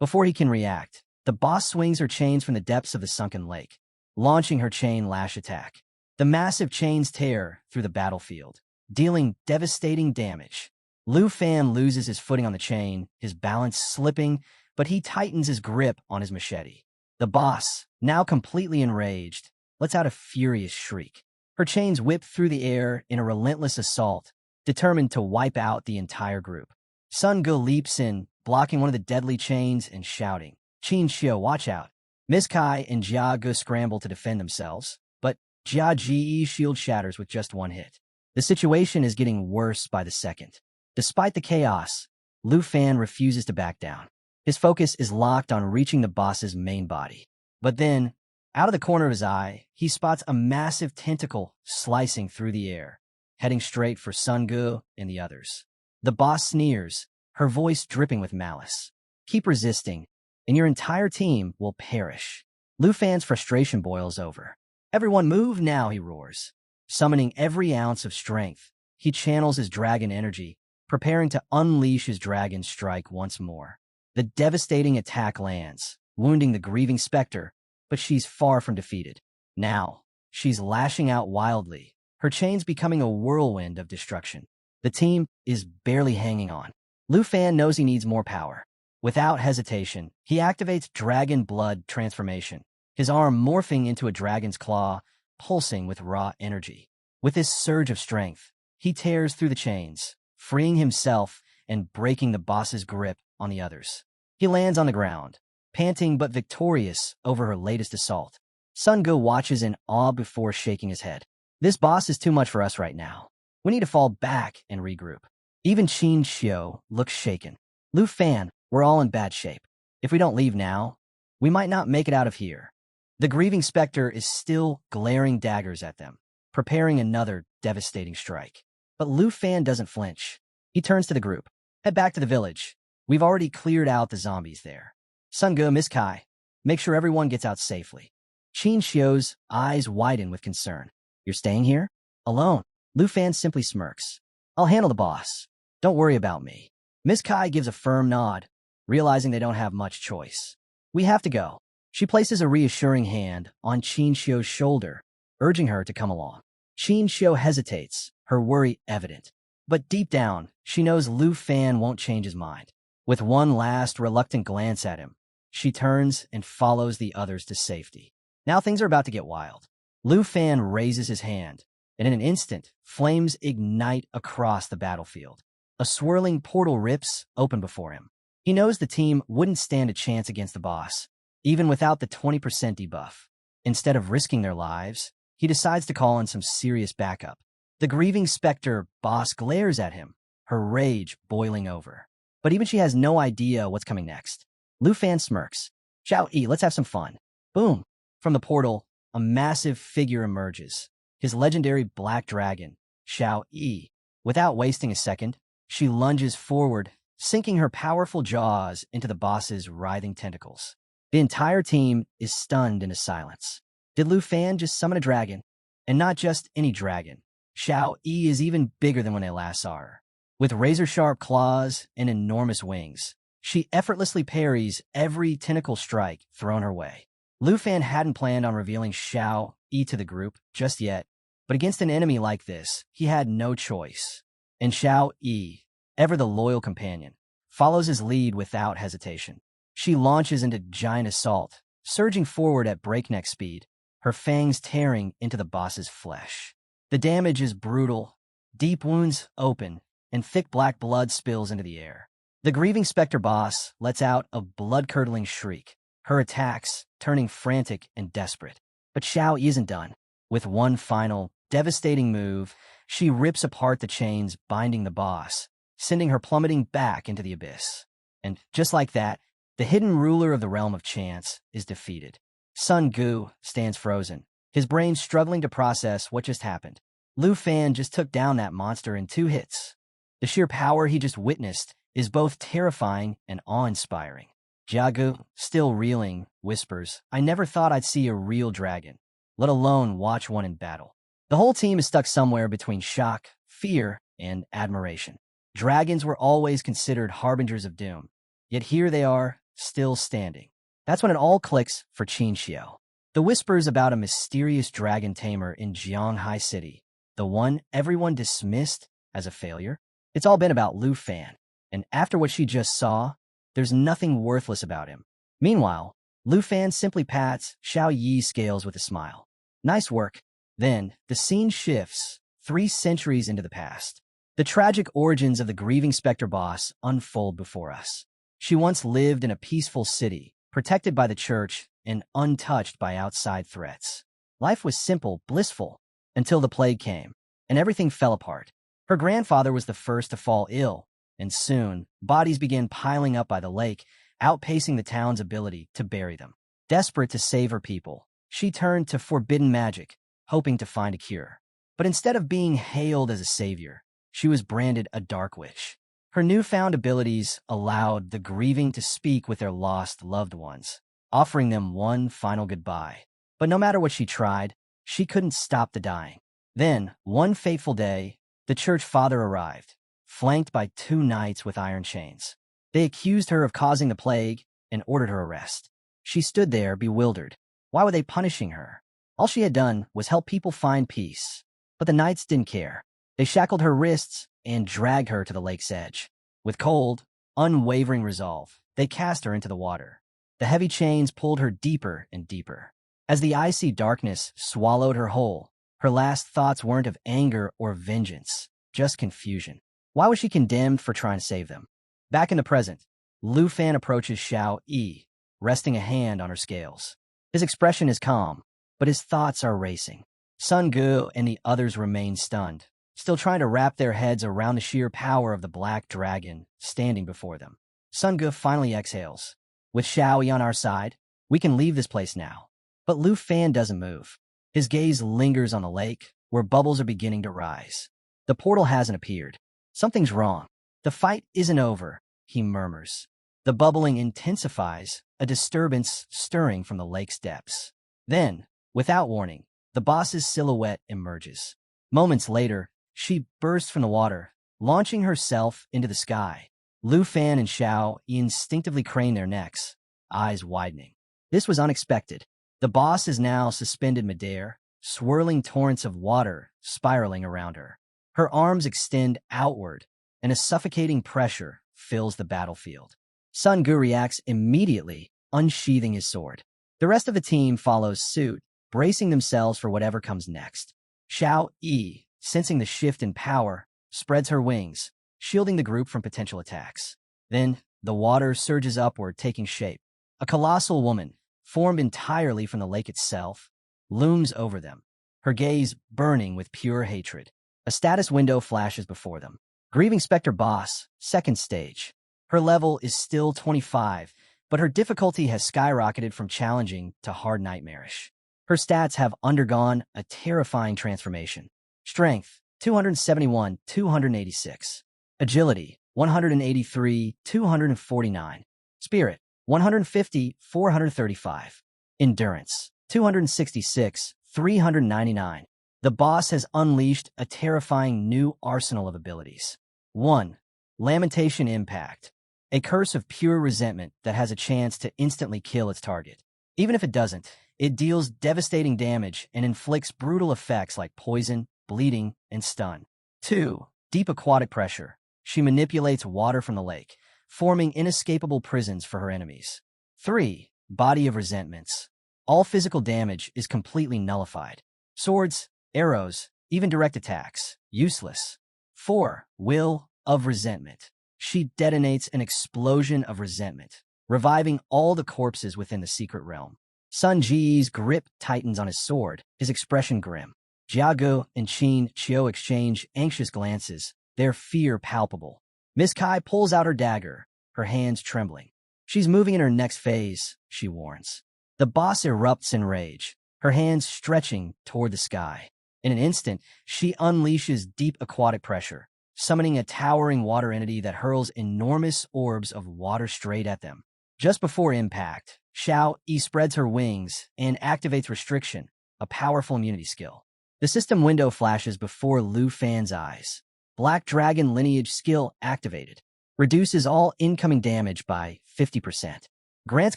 Before he can react, the boss swings her chains from the depths of the sunken lake, launching her chain lash attack. The massive chains tear through the battlefield, dealing devastating damage. Lu Fan loses his footing on the chain, his balance slipping, but he tightens his grip on his machete. The boss, now completely enraged, lets out a furious shriek. Her chains whip through the air in a relentless assault, determined to wipe out the entire group. Sun Gu leaps in, blocking one of the deadly chains and shouting, Qin Xiu, watch out. Miss Kai and Jia Gu scramble to defend themselves, but Jia Ji's shield shatters with just one hit. The situation is getting worse by the second. Despite the chaos, Lu Fan refuses to back down. His focus is locked on reaching the boss's main body. But then, out of the corner of his eye, he spots a massive tentacle slicing through the air, heading straight for Sun Gu and the others. The boss sneers, her voice dripping with malice. Keep resisting, and your entire team will perish. Lu Fan's frustration boils over. Everyone move now, he roars. Summoning every ounce of strength, he channels his dragon energy, preparing to unleash his dragon strike once more. The devastating attack lands, wounding the Grieving Spectre, but she's far from defeated. Now, she's lashing out wildly, her chains becoming a whirlwind of destruction. The team is barely hanging on. Lu Fan knows he needs more power. Without hesitation, he activates Dragon Blood Transformation, his arm morphing into a dragon's claw, pulsing with raw energy. With this surge of strength, he tears through the chains, freeing himself and breaking the boss's grip on the others. He lands on the ground, panting but victorious over her latest assault. Sun Gu watches in awe before shaking his head. This boss is too much for us right now. We need to fall back and regroup. Even Qin Xiu looks shaken. Lu Fan, we're all in bad shape. If we don't leave now, we might not make it out of here. The Grieving Spectre is still glaring daggers at them, preparing another devastating strike. But Lu Fan doesn't flinch. He turns to the group. Head back to the village. We've already cleared out the zombies there. Sun Gu, Miss Kai, make sure everyone gets out safely. Qin Xiu's eyes widen with concern. You're staying here? Alone? Lu Fan simply smirks. I'll handle the boss. Don't worry about me. Miss Kai gives a firm nod, realizing they don't have much choice. We have to go. She places a reassuring hand on Qin Xiu's shoulder, urging her to come along. Qin Xiu hesitates, her worry evident. But deep down, she knows Lu Fan won't change his mind. With one last reluctant glance at him, she turns and follows the others to safety. Now things are about to get wild. Lu Fan raises his hand, and in an instant, flames ignite across the battlefield. A swirling portal rips open before him. He knows the team wouldn't stand a chance against the boss, even without the 20% debuff. Instead of risking their lives, he decides to call in some serious backup. The grieving specter boss glares at him, her rage boiling over. But even she has no idea what's coming next. Lu Fan smirks. Xiao Yi, let's have some fun. Boom! From the portal, a massive figure emerges. His legendary black dragon, Xiao Yi. Without wasting a second, she lunges forward, sinking her powerful jaws into the boss's writhing tentacles. The entire team is stunned into silence. Did Lu Fan just summon a dragon? And not just any dragon. Xiao Yi is even bigger than when they last saw her. With razor-sharp claws and enormous wings, she effortlessly parries every tentacle strike thrown her way. Lu Fan hadn't planned on revealing Xiao Yi to the group just yet, but against an enemy like this, he had no choice. And Xiao Yi, ever the loyal companion, follows his lead without hesitation. She launches into giant assault, surging forward at breakneck speed, her fangs tearing into the boss's flesh. The damage is brutal, deep wounds open, and thick black blood spills into the air. The grieving specter boss lets out a blood-curdling shriek, her attacks turning frantic and desperate. But Xiao isn't done. With one final, devastating move, she rips apart the chains binding the boss, sending her plummeting back into the abyss. And just like that, the hidden ruler of the realm of chance is defeated. Sun Gu stands frozen, his brain struggling to process what just happened. Lu Fan just took down that monster in 2 hits. The sheer power he just witnessed is both terrifying and awe-inspiring. Jiagu, still reeling, whispers, I never thought I'd see a real dragon, let alone watch one in battle. The whole team is stuck somewhere between shock, fear, and admiration. Dragons were always considered harbingers of doom, yet here they are, still standing. That's when it all clicks for Qin Xiao. The whispers about a mysterious dragon tamer in Jianghai City, the one everyone dismissed as a failure, it's all been about Lu Fan. And after what she just saw, there's nothing worthless about him. Meanwhile, Lu Fan simply pats Xiao Yi's scales with a smile. Nice work. Then, the scene shifts 3 centuries into the past. The tragic origins of the grieving specter boss unfold before us. She once lived in a peaceful city, protected by the church and untouched by outside threats. Life was simple, blissful, until the plague came, and everything fell apart. Her grandfather was the first to fall ill, and soon, bodies began piling up by the lake, outpacing the town's ability to bury them. Desperate to save her people, she turned to forbidden magic, hoping to find a cure. But instead of being hailed as a savior, she was branded a dark witch. Her newfound abilities allowed the grieving to speak with their lost loved ones, offering them one final goodbye. But no matter what she tried, she couldn't stop the dying. Then, one fateful day, the church father arrived, flanked by 2 knights with iron chains. They accused her of causing the plague and ordered her arrest. She stood there, bewildered. Why were they punishing her? All she had done was help people find peace. But the knights didn't care. They shackled her wrists and dragged her to the lake's edge. With cold, unwavering resolve, they cast her into the water. The heavy chains pulled her deeper and deeper. As the icy darkness swallowed her whole, her last thoughts weren't of anger or vengeance, just confusion. Why was she condemned for trying to save them? Back in the present, Lu Fan approaches Xiao Yi, resting a hand on her scales. His expression is calm, but his thoughts are racing. Sun Gu and the others remain stunned, still trying to wrap their heads around the sheer power of the black dragon standing before them. Sun Gu finally exhales. With Xiao Yi on our side, we can leave this place now. But Lu Fan doesn't move. His gaze lingers on the lake, where bubbles are beginning to rise. The portal hasn't appeared. Something's wrong. The fight isn't over, he murmurs. The bubbling intensifies, a disturbance stirring from the lake's depths. Then, without warning, the boss's silhouette emerges. Moments later, she bursts from the water, launching herself into the sky. Lu Fan and Xiao instinctively crane their necks, eyes widening. This was unexpected. The boss is now suspended midair, swirling torrents of water spiraling around her. Her arms extend outward, and a suffocating pressure fills the battlefield. Sun Gu reacts immediately, unsheathing his sword. The rest of the team follows suit, bracing themselves for whatever comes next. Xiao Yi, sensing the shift in power, spreads her wings, shielding the group from potential attacks. Then, the water surges upward, taking shape. A colossal woman, formed entirely from the lake itself, looms over them, her gaze burning with pure hatred. A status window flashes before them. Grieving Spectre Boss, second stage. Her level is still 25, but her difficulty has skyrocketed from challenging to hard nightmarish. Her stats have undergone a terrifying transformation. Strength, 271, 286. Agility, 183, 249. Spirit, 150, 435. Endurance, 266, 399. The boss has unleashed a terrifying new arsenal of abilities. 1. Lamentation Impact. A curse of pure resentment that has a chance to instantly kill its target. Even if it doesn't, it deals devastating damage and inflicts brutal effects like poison, bleeding, and stun. 2. Deep Aquatic Pressure. She manipulates water from the lake, forming inescapable prisons for her enemies. 3. Body of Resentments. All physical damage is completely nullified. Swords, arrows, even direct attacks, useless. 4. Will of Resentment. She detonates an explosion of resentment, reviving all the corpses within the secret realm. Sun Ji's grip tightens on his sword, his expression grim. Jiagu and Qin Qiu exchange anxious glances, their fear palpable. Miss Kai pulls out her dagger, her hands trembling. She's moving in her next phase, she warns. The boss erupts in rage, her hands stretching toward the sky. In an instant, she unleashes deep aquatic pressure, summoning a towering water entity that hurls enormous orbs of water straight at them. Just before impact, Xiao Yi spreads her wings and activates Restriction, a powerful immunity skill. The system window flashes before Lu Fan's eyes. Black Dragon Lineage skill activated. Reduces all incoming damage by 50%. Grants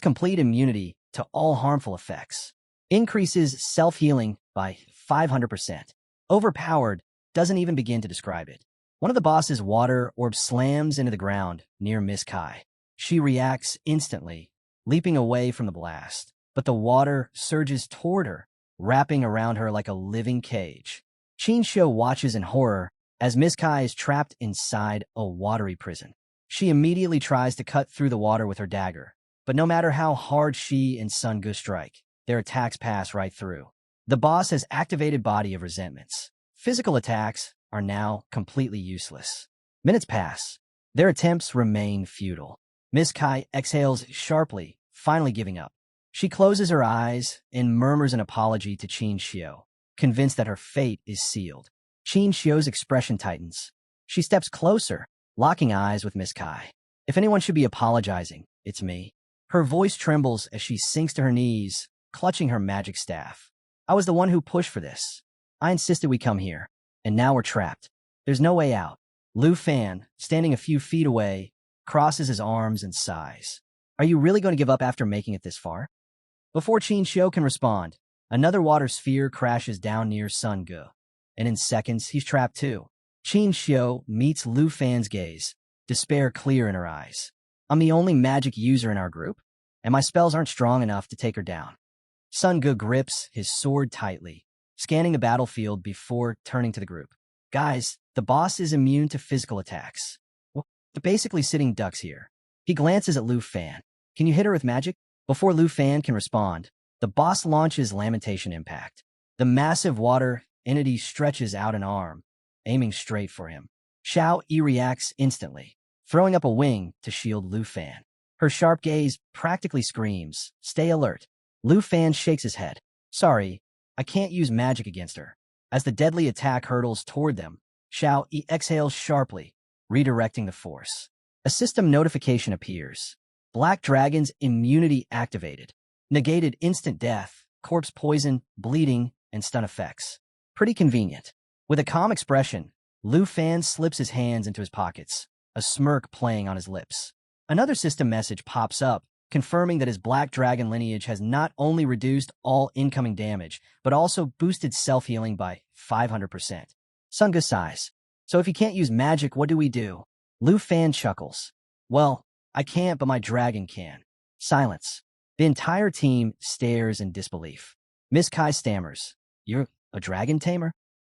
complete immunity to all harmful effects. Increases self-healing by 500%. Overpowered, doesn't even begin to describe it. One of the boss's water orbs slams into the ground near Miss Kai. She reacts instantly, leaping away from the blast, but the water surges toward her, wrapping around her like a living cage. Qin Qiu watches in horror as Miss Kai is trapped inside a watery prison. She immediately tries to cut through the water with her dagger, but no matter how hard she and Sun Gu strike, their attacks pass right through. The boss has activated Body of Resentments. Physical attacks are now completely useless. Minutes pass. Their attempts remain futile. Miss Kai exhales sharply, finally giving up. She closes her eyes and murmurs an apology to Qin Qiu, convinced that her fate is sealed. Qin Qiu's expression tightens. She steps closer, locking eyes with Miss Kai. If anyone should be apologizing, it's me. Her voice trembles as she sinks to her knees, clutching her magic staff. I was the one who pushed for this. I insisted we come here, and now we're trapped. There's no way out. Lu Fan, standing a few feet away, crosses his arms and sighs. Are you really going to give up after making it this far? Before Qin Qiu can respond, another water sphere crashes down near Sun Gu, and in seconds he's trapped too. Qin Qiu meets Lu Fan's gaze, despair clear in her eyes. I'm the only magic user in our group, and my spells aren't strong enough to take her down. Sun Gu grips his sword tightly, scanning the battlefield before turning to the group. Guys, the boss is immune to physical attacks. Well, they're basically sitting ducks here. He glances at Lu Fan. Can you hit her with magic? Before Lu Fan can respond, the boss launches Lamentation Impact. The massive water entity stretches out an arm, aiming straight for him. Xiao Yi reacts instantly, throwing up a wing to shield Lu Fan. Her sharp gaze practically screams, "Stay alert." Lu Fan shakes his head. Sorry, I can't use magic against her. As the deadly attack hurtles toward them, Xiao Yi exhales sharply, redirecting the force. A system notification appears. Black Dragon's immunity activated. Negated instant death, corpse poison, bleeding, and stun effects. Pretty convenient. With a calm expression, Lu Fan slips his hands into his pockets, a smirk playing on his lips. Another system message pops up, confirming that his Black Dragon lineage has not only reduced all incoming damage, but also boosted self-healing by 500%. Sun Gu sighs. So if you can't use magic, what do we do? Lu Fan chuckles. Well, I can't, but my dragon can. Silence. The entire team stares in disbelief. Miss Kai stammers. You're a dragon tamer?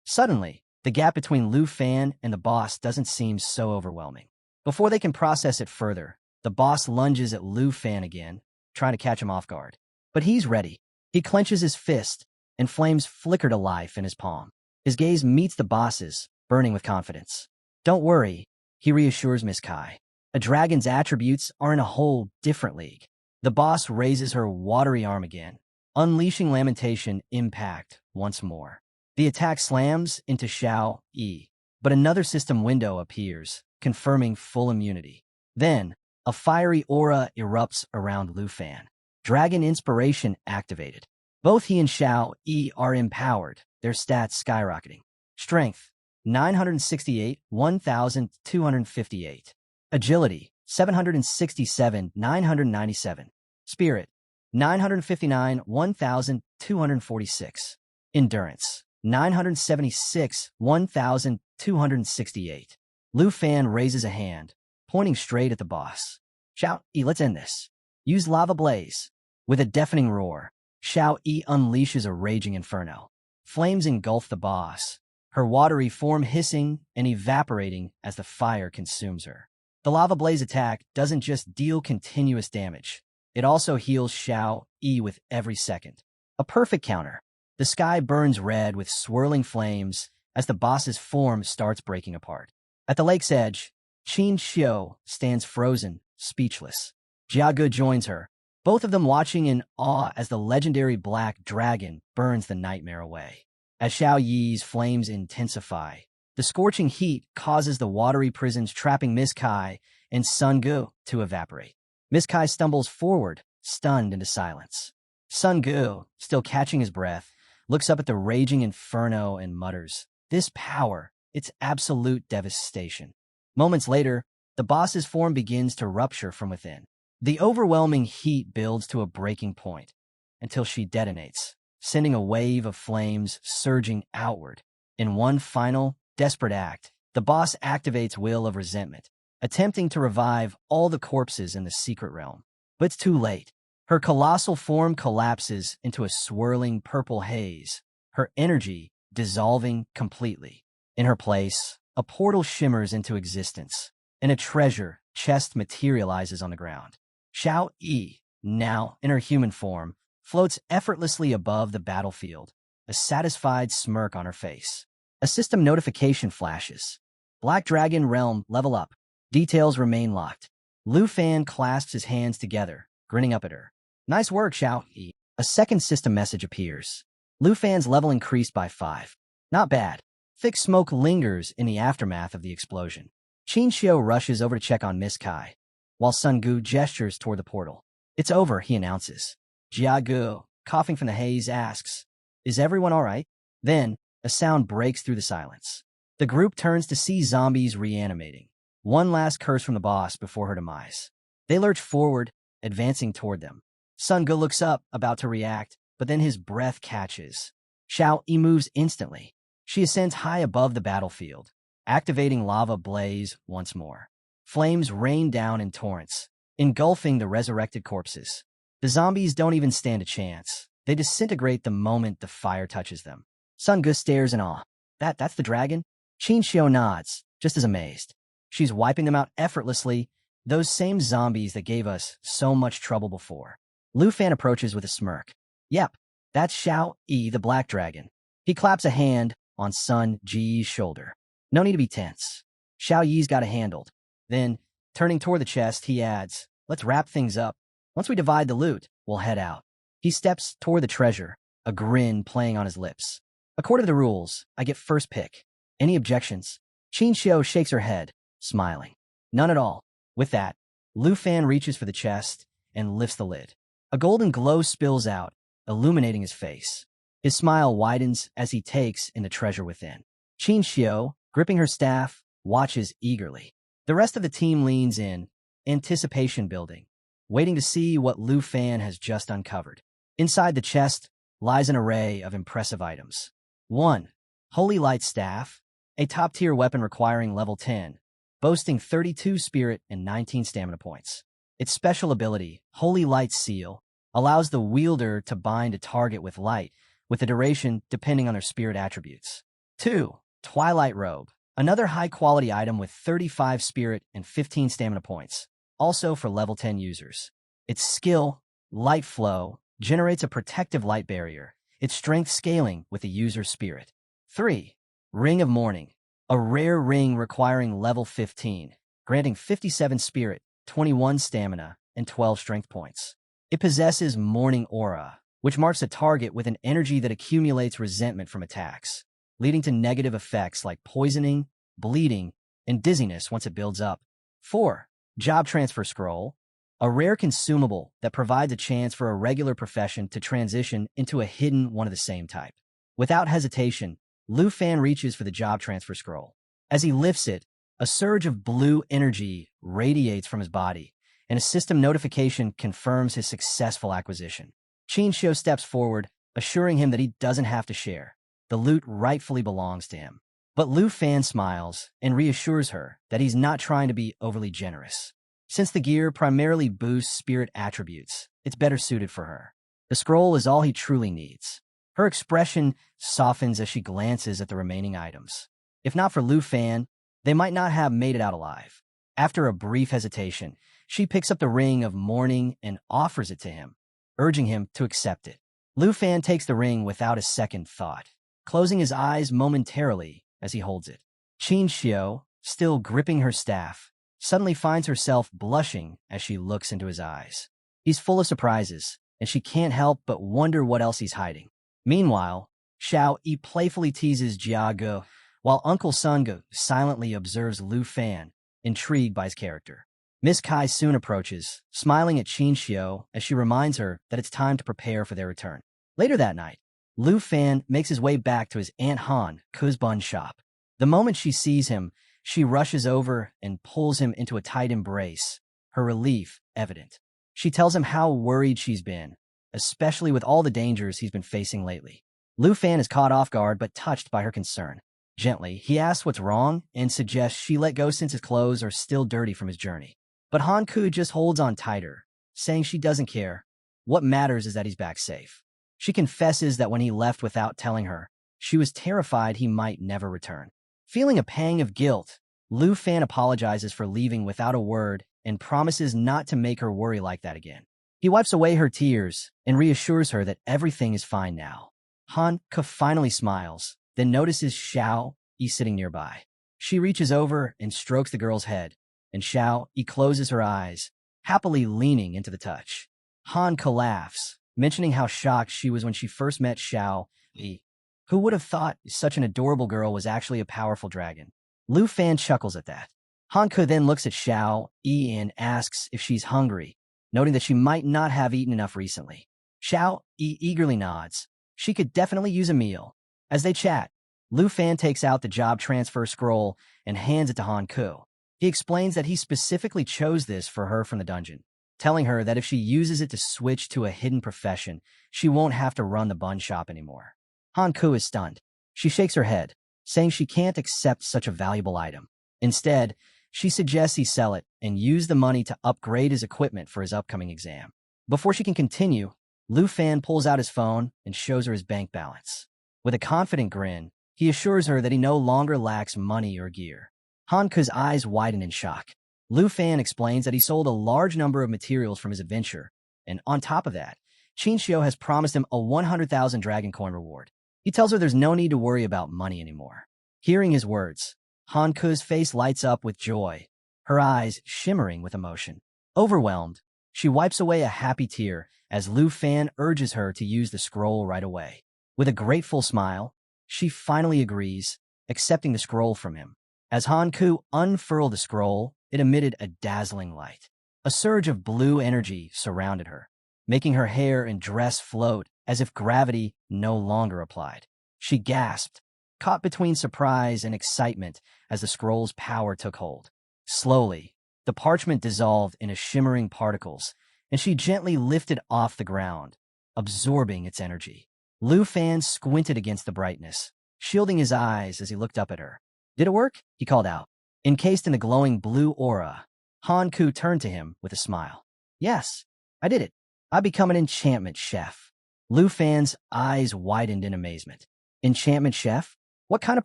Suddenly, the gap between Lu Fan and the boss doesn't seem so overwhelming. Before they can process it further, the boss lunges at Lu Fan again, trying to catch him off guard. But he's ready. He clenches his fist, and flames flicker to life in his palm. His gaze meets the boss's, burning with confidence. Don't worry, he reassures Miss Kai. A dragon's attributes are in a whole different league. The boss raises her watery arm again, unleashing lamentation impact once more. The attack slams into Xiao Yi, but another system window appears, confirming full immunity. Then, a fiery aura erupts around Lu Fan. Dragon inspiration activated. Both he and Xiao Yi are empowered, their stats skyrocketing. Strength, 968, 1,258. Agility, 767, 997. Spirit, 959, 1,246. Endurance, 976, 1,268. Lu Fan raises a hand, pointing straight at the boss. Xiao Yi, let's end this. Use lava blaze. With a deafening roar, Xiao Yi unleashes a raging inferno. Flames engulf the boss, her watery form hissing and evaporating as the fire consumes her. The lava blaze attack doesn't just deal continuous damage, it also heals Xiao Yi with every second. A perfect counter. The sky burns red with swirling flames as the boss's form starts breaking apart. At the lake's edge, Qin Xiu stands frozen, speechless. Jiage joins her, both of them watching in awe as the legendary black dragon burns the nightmare away. As Xiao Yi's flames intensify, the scorching heat causes the watery prisons trapping Miss Kai and Sun Gu to evaporate. Miss Kai stumbles forward, stunned into silence. Sun Gu, still catching his breath, looks up at the raging inferno and mutters, "This power, it's absolute devastation." Moments later, the boss's form begins to rupture from within. The overwhelming heat builds to a breaking point until she detonates, sending a wave of flames surging outward. In one final, desperate act, the boss activates Will of Resentment, attempting to revive all the corpses in the secret realm. But it's too late. Her colossal form collapses into a swirling purple haze, her energy dissolving completely. In her place, a portal shimmers into existence, and a treasure chest materializes on the ground. Xiao Yi, now in her human form, floats effortlessly above the battlefield, a satisfied smirk on her face. A system notification flashes. Black Dragon Realm level up. Details remain locked. Lu Fan clasps his hands together, grinning up at her. Nice work, Xiao Yi. A second system message appears. Lu Fan's level increased by 5. Not bad. Thick smoke lingers in the aftermath of the explosion. Qin Xiu rushes over to check on Miss Kai, while Sun Gu gestures toward the portal. It's over, he announces. Jiage, coughing from the haze, asks, "Is everyone all right?" Then, a sound breaks through the silence. The group turns to see zombies reanimating. One last curse from the boss before her demise. They lurch forward, advancing toward them. Sun Gu looks up, about to react, but then his breath catches. Xiao Yi moves instantly. She ascends high above the battlefield, activating lava blaze once more. Flames rain down in torrents, engulfing the resurrected corpses. The zombies don't even stand a chance. They disintegrate the moment the fire touches them. Sun Gu stares in awe. That's the dragon? Qin Xiu nods, just as amazed. She's wiping them out effortlessly, those same zombies that gave us so much trouble before. Lu Fan approaches with a smirk. Yep, that's Xiao Yi, the black dragon. He claps a hand on Sun Ji's shoulder. No need to be tense. Xiao Yi's got it handled. Then, turning toward the chest, he adds, "Let's wrap things up. Once we divide the loot, we'll head out." He steps toward the treasure, a grin playing on his lips. "According to the rules, I get first pick. Any objections?" Qin Xiu shakes her head, smiling. "None at all." With that, Lu Fan reaches for the chest and lifts the lid. A golden glow spills out, illuminating his face. His smile widens as he takes in the treasure within. Qin Xiu, gripping her staff, watches eagerly. The rest of the team leans in, anticipation building, waiting to see what Lu Fan has just uncovered. Inside the chest lies an array of impressive items. 1. Holy Light Staff, a top-tier weapon requiring level 10, boasting 32 spirit and 19 stamina points. Its special ability, Holy Light Seal, allows the wielder to bind a target with light, with the duration depending on their spirit attributes. 2. Twilight Robe, another high-quality item with 35 spirit and 15 stamina points, also for level 10 users. Its skill, Light Flow, generates a protective light barrier, its strength scaling with the user's spirit. 3. Ring of Morning, a rare ring requiring level 15, granting 57 spirit, 21 stamina, and 12 strength points. It possesses Morning Aura, which marks a target with an energy that accumulates resentment from attacks, leading to negative effects like poisoning, bleeding, and dizziness once it builds up. 4. Job Transfer Scroll, a rare consumable that provides a chance for a regular profession to transition into a hidden one of the same type. Without hesitation, Lu Fan reaches for the Job Transfer Scroll. As he lifts it, a surge of blue energy radiates from his body, and a system notification confirms his successful acquisition. Qin Xiu steps forward, assuring him that he doesn't have to share. The loot rightfully belongs to him. But Lu Fan smiles and reassures her that he's not trying to be overly generous. Since the gear primarily boosts spirit attributes, it's better suited for her. The scroll is all he truly needs. Her expression softens as she glances at the remaining items. If not for Lu Fan, they might not have made it out alive. After a brief hesitation, she picks up the Ring of Morning and offers it to him, urging him to accept it. Lu Fan takes the ring without a second thought, closing his eyes momentarily as he holds it. Qin Xiu, still gripping her staff, suddenly finds herself blushing as she looks into his eyes. He's full of surprises, and she can't help but wonder what else he's hiding. Meanwhile, Xiao Yi playfully teases Jia Ge, while Uncle Sun Ge silently observes Lu Fan, intrigued by his character. Miss Kai soon approaches, smiling at Qin Xiu as she reminds her that it's time to prepare for their return. Later that night, Lu Fan makes his way back to his Aunt Han Ku's bun shop. The moment she sees him, she rushes over and pulls him into a tight embrace, her relief evident. She tells him how worried she's been, especially with all the dangers he's been facing lately. Lu Fan is caught off guard but touched by her concern. Gently, he asks what's wrong and suggests she let go since his clothes are still dirty from his journey. But Han Ku just holds on tighter, saying she doesn't care. What matters is that he's back safe. She confesses that when he left without telling her, she was terrified he might never return. Feeling a pang of guilt, Lu Fan apologizes for leaving without a word and promises not to make her worry like that again. He wipes away her tears and reassures her that everything is fine now. Han Ku finally smiles, then notices Xiao Yi sitting nearby. She reaches over and strokes the girl's head, and Xiao Yi closes her eyes, happily leaning into the touch. Han Ku laughs, mentioning how shocked she was when she first met Xiao Yi. Who would have thought such an adorable girl was actually a powerful dragon? Lu Fan chuckles at that. Han Ku then looks at Xiao Yi and asks if she's hungry, noting that she might not have eaten enough recently. Xiao Yi eagerly nods. She could definitely use a meal. As they chat, Lu Fan takes out the job transfer scroll and hands it to Han Ku. He explains that he specifically chose this for her from the dungeon, telling her that if she uses it to switch to a hidden profession, she won't have to run the bun shop anymore. Han Ku is stunned. She shakes her head, saying she can't accept such a valuable item. Instead, she suggests he sell it and use the money to upgrade his equipment for his upcoming exam. Before she can continue, Lu Fan pulls out his phone and shows her his bank balance. With a confident grin, he assures her that he no longer lacks money or gear. Han Ku's eyes widen in shock. Lu Fan explains that he sold a large number of materials from his adventure, and on top of that, Qin Xiu has promised him a 100,000 dragon coin reward. He tells her there's no need to worry about money anymore. Hearing his words, Han Ku's face lights up with joy, her eyes shimmering with emotion. Overwhelmed, she wipes away a happy tear as Lu Fan urges her to use the scroll right away. With a grateful smile, she finally agrees, accepting the scroll from him. As Han Ku unfurled the scroll, it emitted a dazzling light. A surge of blue energy surrounded her, making her hair and dress float as if gravity no longer applied. She gasped, caught between surprise and excitement as the scroll's power took hold. Slowly, the parchment dissolved into shimmering particles, and she gently lifted off the ground, absorbing its energy. Lu Fan squinted against the brightness, shielding his eyes as he looked up at her. Did it work? He called out. Encased in the glowing blue aura, Han Ku turned to him with a smile. Yes, I did it. I become an enchantment chef. Lu Fan's eyes widened in amazement. Enchantment chef? What kind of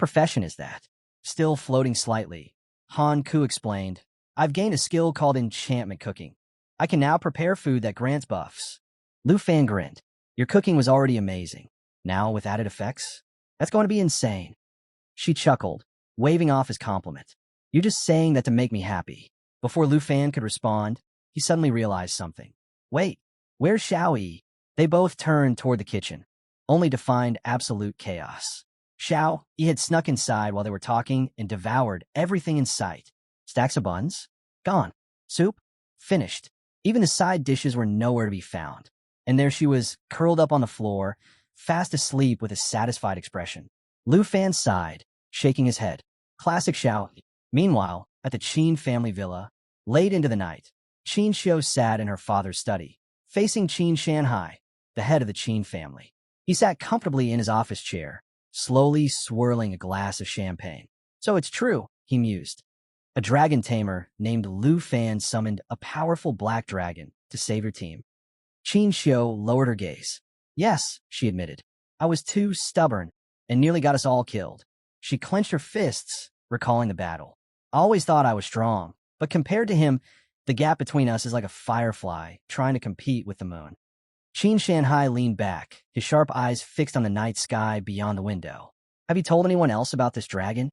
profession is that? Still floating slightly, Han Ku explained, I've gained a skill called enchantment cooking. I can now prepare food that grants buffs. Lu Fan grinned. Your cooking was already amazing. Now with added effects? That's going to be insane. She chuckled, waving off his compliment. You're just saying that to make me happy. Before Lu Fan could respond, he suddenly realized something. Wait, where's Xiao Yi? They both turned toward the kitchen, only to find absolute chaos. Xiao Yi had snuck inside while they were talking and devoured everything in sight. Stacks of buns? Gone. Soup? Finished. Even the side dishes were nowhere to be found. And there she was, curled up on the floor, fast asleep with a satisfied expression. Lu Fan sighed, shaking his head. Classic Xiao. Meanwhile, at the Qin family villa, late into the night, Qin Xiu sat in her father's study, facing Qin Shanhai, the head of the Qin family. He sat comfortably in his office chair, slowly swirling a glass of champagne. So it's true, he mused. A dragon tamer named Lu Fan summoned a powerful black dragon to save your team. Qin Xiu lowered her gaze. Yes, she admitted. I was too stubborn and nearly got us all killed. She clenched her fists, recalling the battle. I always thought I was strong, but compared to him, the gap between us is like a firefly trying to compete with the moon. Qin Shanhai leaned back, his sharp eyes fixed on the night sky beyond the window. Have you told anyone else about this dragon?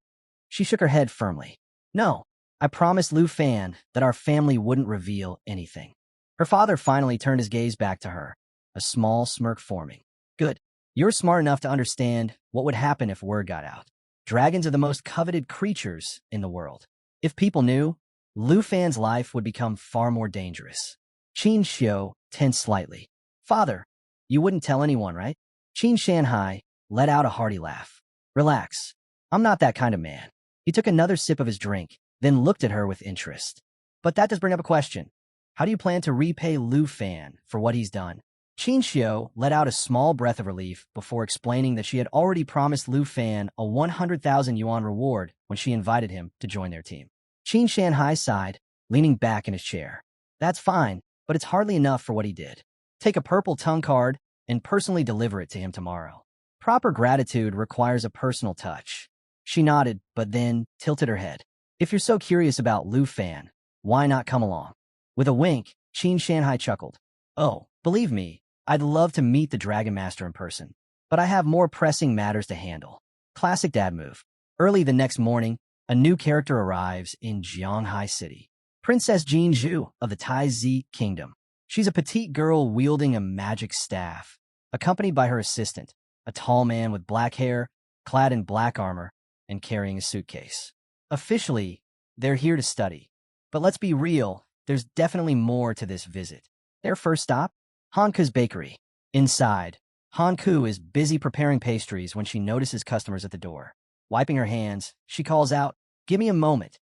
She shook her head firmly. No, I promised Lu Fan that our family wouldn't reveal anything. Her father finally turned his gaze back to her, a small smirk forming. Good. You're smart enough to understand what would happen if word got out. Dragons are the most coveted creatures in the world. If people knew, Lu Fan's life would become far more dangerous. Qin Xiu tensed slightly. Father, you wouldn't tell anyone, right? Qin Shanhai let out a hearty laugh. Relax. I'm not that kind of man. He took another sip of his drink, then looked at her with interest. But that does bring up a question. How do you plan to repay Lu Fan for what he's done? Qin Xiu let out a small breath of relief before explaining that she had already promised Lu Fan a 100,000 yuan reward when she invited him to join their team. Qin Shanhai sighed, leaning back in his chair. That's fine, but it's hardly enough for what he did. Take a purple tongue card and personally deliver it to him tomorrow. Proper gratitude requires a personal touch. She nodded, but then tilted her head. If you're so curious about Lu Fan, why not come along? With a wink, Qin Shanhai chuckled. Oh, believe me, I'd love to meet the Dragon Master in person, but I have more pressing matters to handle. Classic dad move. Early the next morning, a new character arrives in Jianghai City. Princess Jin Zhu of the Taizi Kingdom. She's a petite girl wielding a magic staff, accompanied by her assistant, a tall man with black hair, clad in black armor, and carrying a suitcase. Officially, they're here to study. But let's be real, there's definitely more to this visit. Their first stop? Hanku's bakery. Inside, Hanku is busy preparing pastries when she notices customers at the door. Wiping her hands, she calls out, "Give me a moment."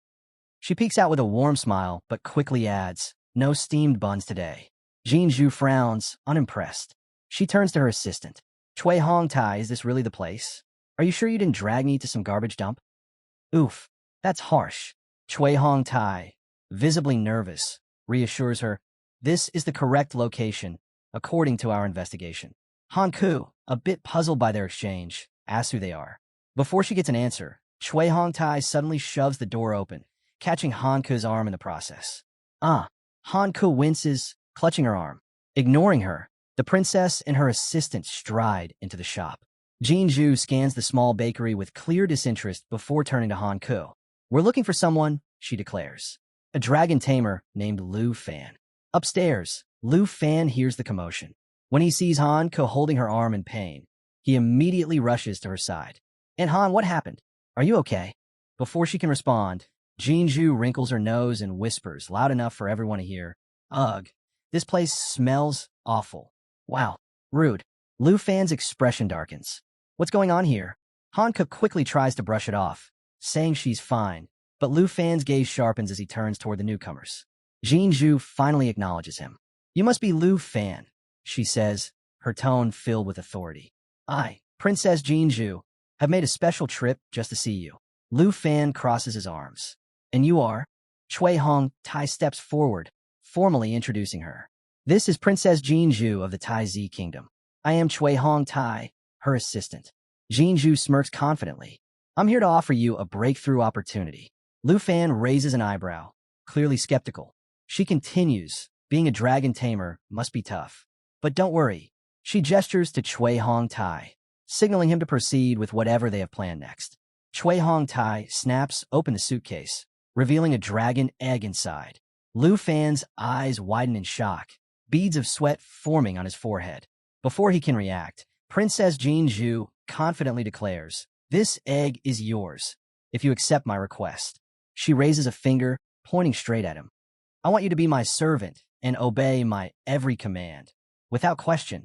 She peeks out with a warm smile, but quickly adds, "No steamed buns today." Jin Zhu frowns, unimpressed. She turns to her assistant. "Chui Hong Tai, is this really the place? Are you sure you didn't drag me to some garbage dump?" Oof, that's harsh. Chui Hong Tai, visibly nervous, reassures her, "This is the correct location, according to our investigation." Hanku, a bit puzzled by their exchange, asks who they are. Before she gets an answer, Chui Hong Tai suddenly shoves the door open, catching Hanku's arm in the process. Hanku winces, clutching her arm. Ignoring her, the princess and her assistant stride into the shop. Jin Zhu scans the small bakery with clear disinterest before turning to Hanku. "We're looking for someone," she declares. "A dragon tamer named Lu Fan." Upstairs, Lu Fan hears the commotion. When he sees Hanku holding her arm in pain, he immediately rushes to her side. "And Han, what happened? Are you okay?" Before she can respond, Jin Zhu wrinkles her nose and whispers loud enough for everyone to hear, "Ugh, this place smells awful." "Wow, rude." Lu Fan's expression darkens. "What's going on here?" Hanku quickly tries to brush it off, saying she's fine, but Lu Fan's gaze sharpens as he turns toward the newcomers. Jin Zhu finally acknowledges him. "You must be Lu Fan," she says, her tone filled with authority. "I, Princess Jin Zhu, have made a special trip just to see you." Lu Fan crosses his arms. And you are? Chui Hong Tai steps forward, formally introducing her. This is Princess Jinju of the Tai Zi Kingdom. I am Chui Hong Tai, her assistant. Jinju smirks confidently. I'm here to offer you a breakthrough opportunity. Lu Fan raises an eyebrow, clearly skeptical. She continues, being a dragon tamer must be tough. But don't worry. She gestures to Chui Hong Tai, signaling him to proceed with whatever they have planned next. Chui Hong Tai snaps open the suitcase, revealing a dragon egg inside. Lu Fan's eyes widen in shock, beads of sweat forming on his forehead. Before he can react, Princess Jinju confidently declares, "This egg is yours, if you accept my request." She raises a finger, pointing straight at him. "I want you to be my servant and obey my every command, without question."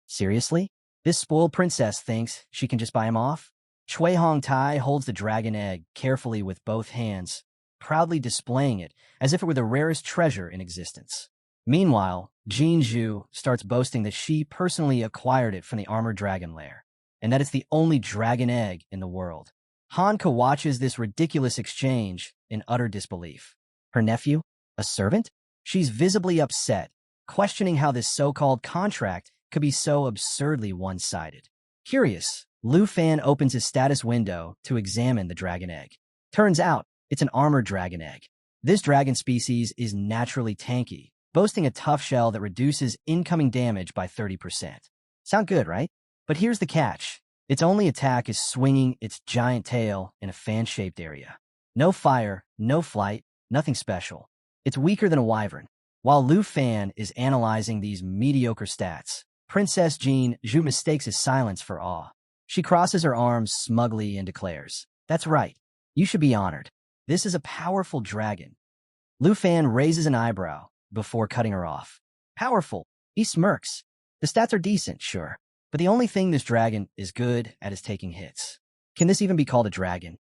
Seriously? This spoiled princess thinks she can just buy him off? Chui Hong Tai holds the dragon egg carefully with both hands, proudly displaying it as if it were the rarest treasure in existence. Meanwhile, Jinju starts boasting that she personally acquired it from the armored dragon lair, and that it's the only dragon egg in the world. Hanka watches this ridiculous exchange in utter disbelief. Her nephew? A servant? She's visibly upset, questioning how this so-called contract could be so absurdly one-sided. Curious, Lu Fan opens his status window to examine the dragon egg. Turns out, it's an armored dragon egg. This dragon species is naturally tanky, boasting a tough shell that reduces incoming damage by 30%. Sound good, right? But here's the catch. Its only attack is swinging its giant tail in a fan-shaped area. No fire, no flight, nothing special. It's weaker than a wyvern. While Lu Fan is analyzing these mediocre stats, Princess Jinju mistakes his silence for awe. She crosses her arms smugly and declares, "That's right. You should be honored. This is a powerful dragon." Lu Fan raises an eyebrow before cutting her off. "Powerful?" He smirks. "The stats are decent, sure. But the only thing this dragon is good at is taking hits. Can this even be called a dragon?"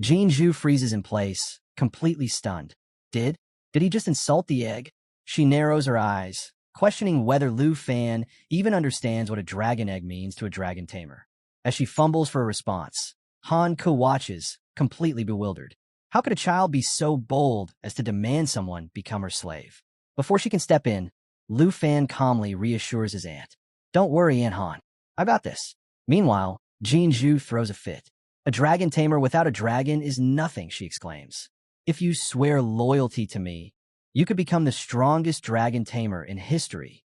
Jinju freezes in place, completely stunned. Did he just insult the egg? She narrows her eyes, questioning whether Lu Fan even understands what a dragon egg means to a dragon tamer. As she fumbles for a response, Han Ke watches, completely bewildered. How could a child be so bold as to demand someone become her slave? Before she can step in, Lu Fan calmly reassures his aunt. "Don't worry, Aunt Han. I got this." Meanwhile, Jinju throws a fit. "A dragon tamer without a dragon is nothing," she exclaims. "If you swear loyalty to me, you could become the strongest dragon tamer in history."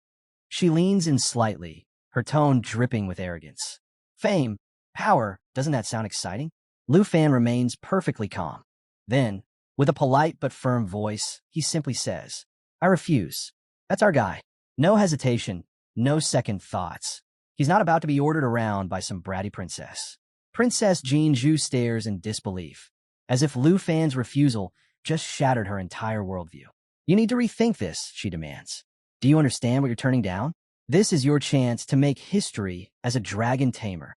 She leans in slightly, her tone dripping with arrogance. "Fame, power, doesn't that sound exciting?" Lu Fan remains perfectly calm. Then, with a polite but firm voice, he simply says, "I refuse. That's our guy. No hesitation, no second thoughts. He's not about to be ordered around by some bratty princess." Princess Jinju stares in disbelief, as if Lu Fan's refusal just shattered her entire worldview. "You need to rethink this," she demands. "Do you understand what you're turning down? This is your chance to make history as a dragon tamer."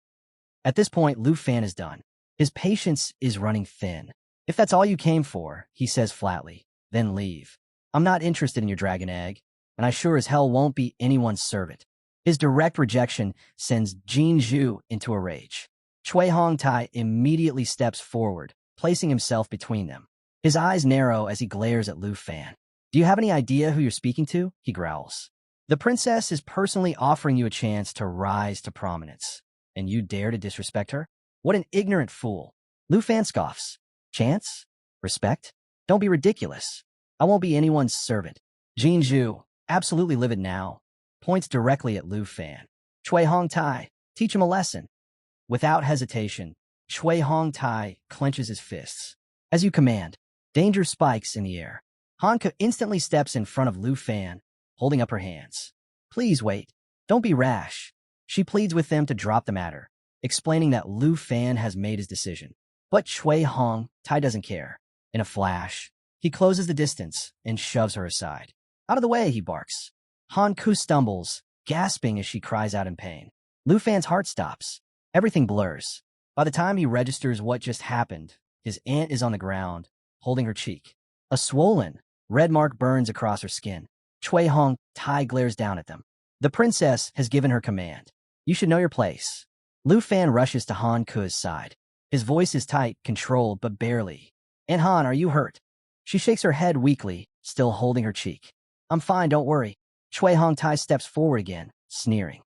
At this point, Lu Fan is done. His patience is running thin. "If that's all you came for," he says flatly, "then leave. I'm not interested in your dragon egg, and I sure as hell won't be anyone's servant." His direct rejection sends Jinju into a rage. Chui Hong Tai immediately steps forward, placing himself between them. His eyes narrow as he glares at Lu Fan. "Do you have any idea who you're speaking to?" he growls. "The princess is personally offering you a chance to rise to prominence, and you dare to disrespect her? What an ignorant fool." Lu Fan scoffs. "Chance? Respect? Don't be ridiculous. I won't be anyone's servant." Jinju, absolutely livid now, points directly at Lu Fan. "Chui Hong Tai, teach him a lesson." Without hesitation, Chui Hong Tai clenches his fists. "As you command." Danger spikes in the air. Hanka instantly steps in front of Lu Fan, holding up her hands. "Please wait. Don't be rash." She pleads with them to drop the matter, explaining that Lu Fan has made his decision. But Chui Hong Tai doesn't care. In a flash, he closes the distance and shoves her aside. "Out of the way," he barks. Han Ku stumbles, gasping as she cries out in pain. Lu Fan's heart stops. Everything blurs. By the time he registers what just happened, his aunt is on the ground, holding her cheek. A swollen, red mark burns across her skin. Chui Hong Tai glares down at them. "The princess has given her command. You should know your place." Lu Fan rushes to Han Ku's side. His voice is tight, controlled, but barely. "Aunt Han, are you hurt?" She shakes her head weakly, still holding her cheek. "I'm fine, don't worry." Chui Hong-tai steps forward again, sneering.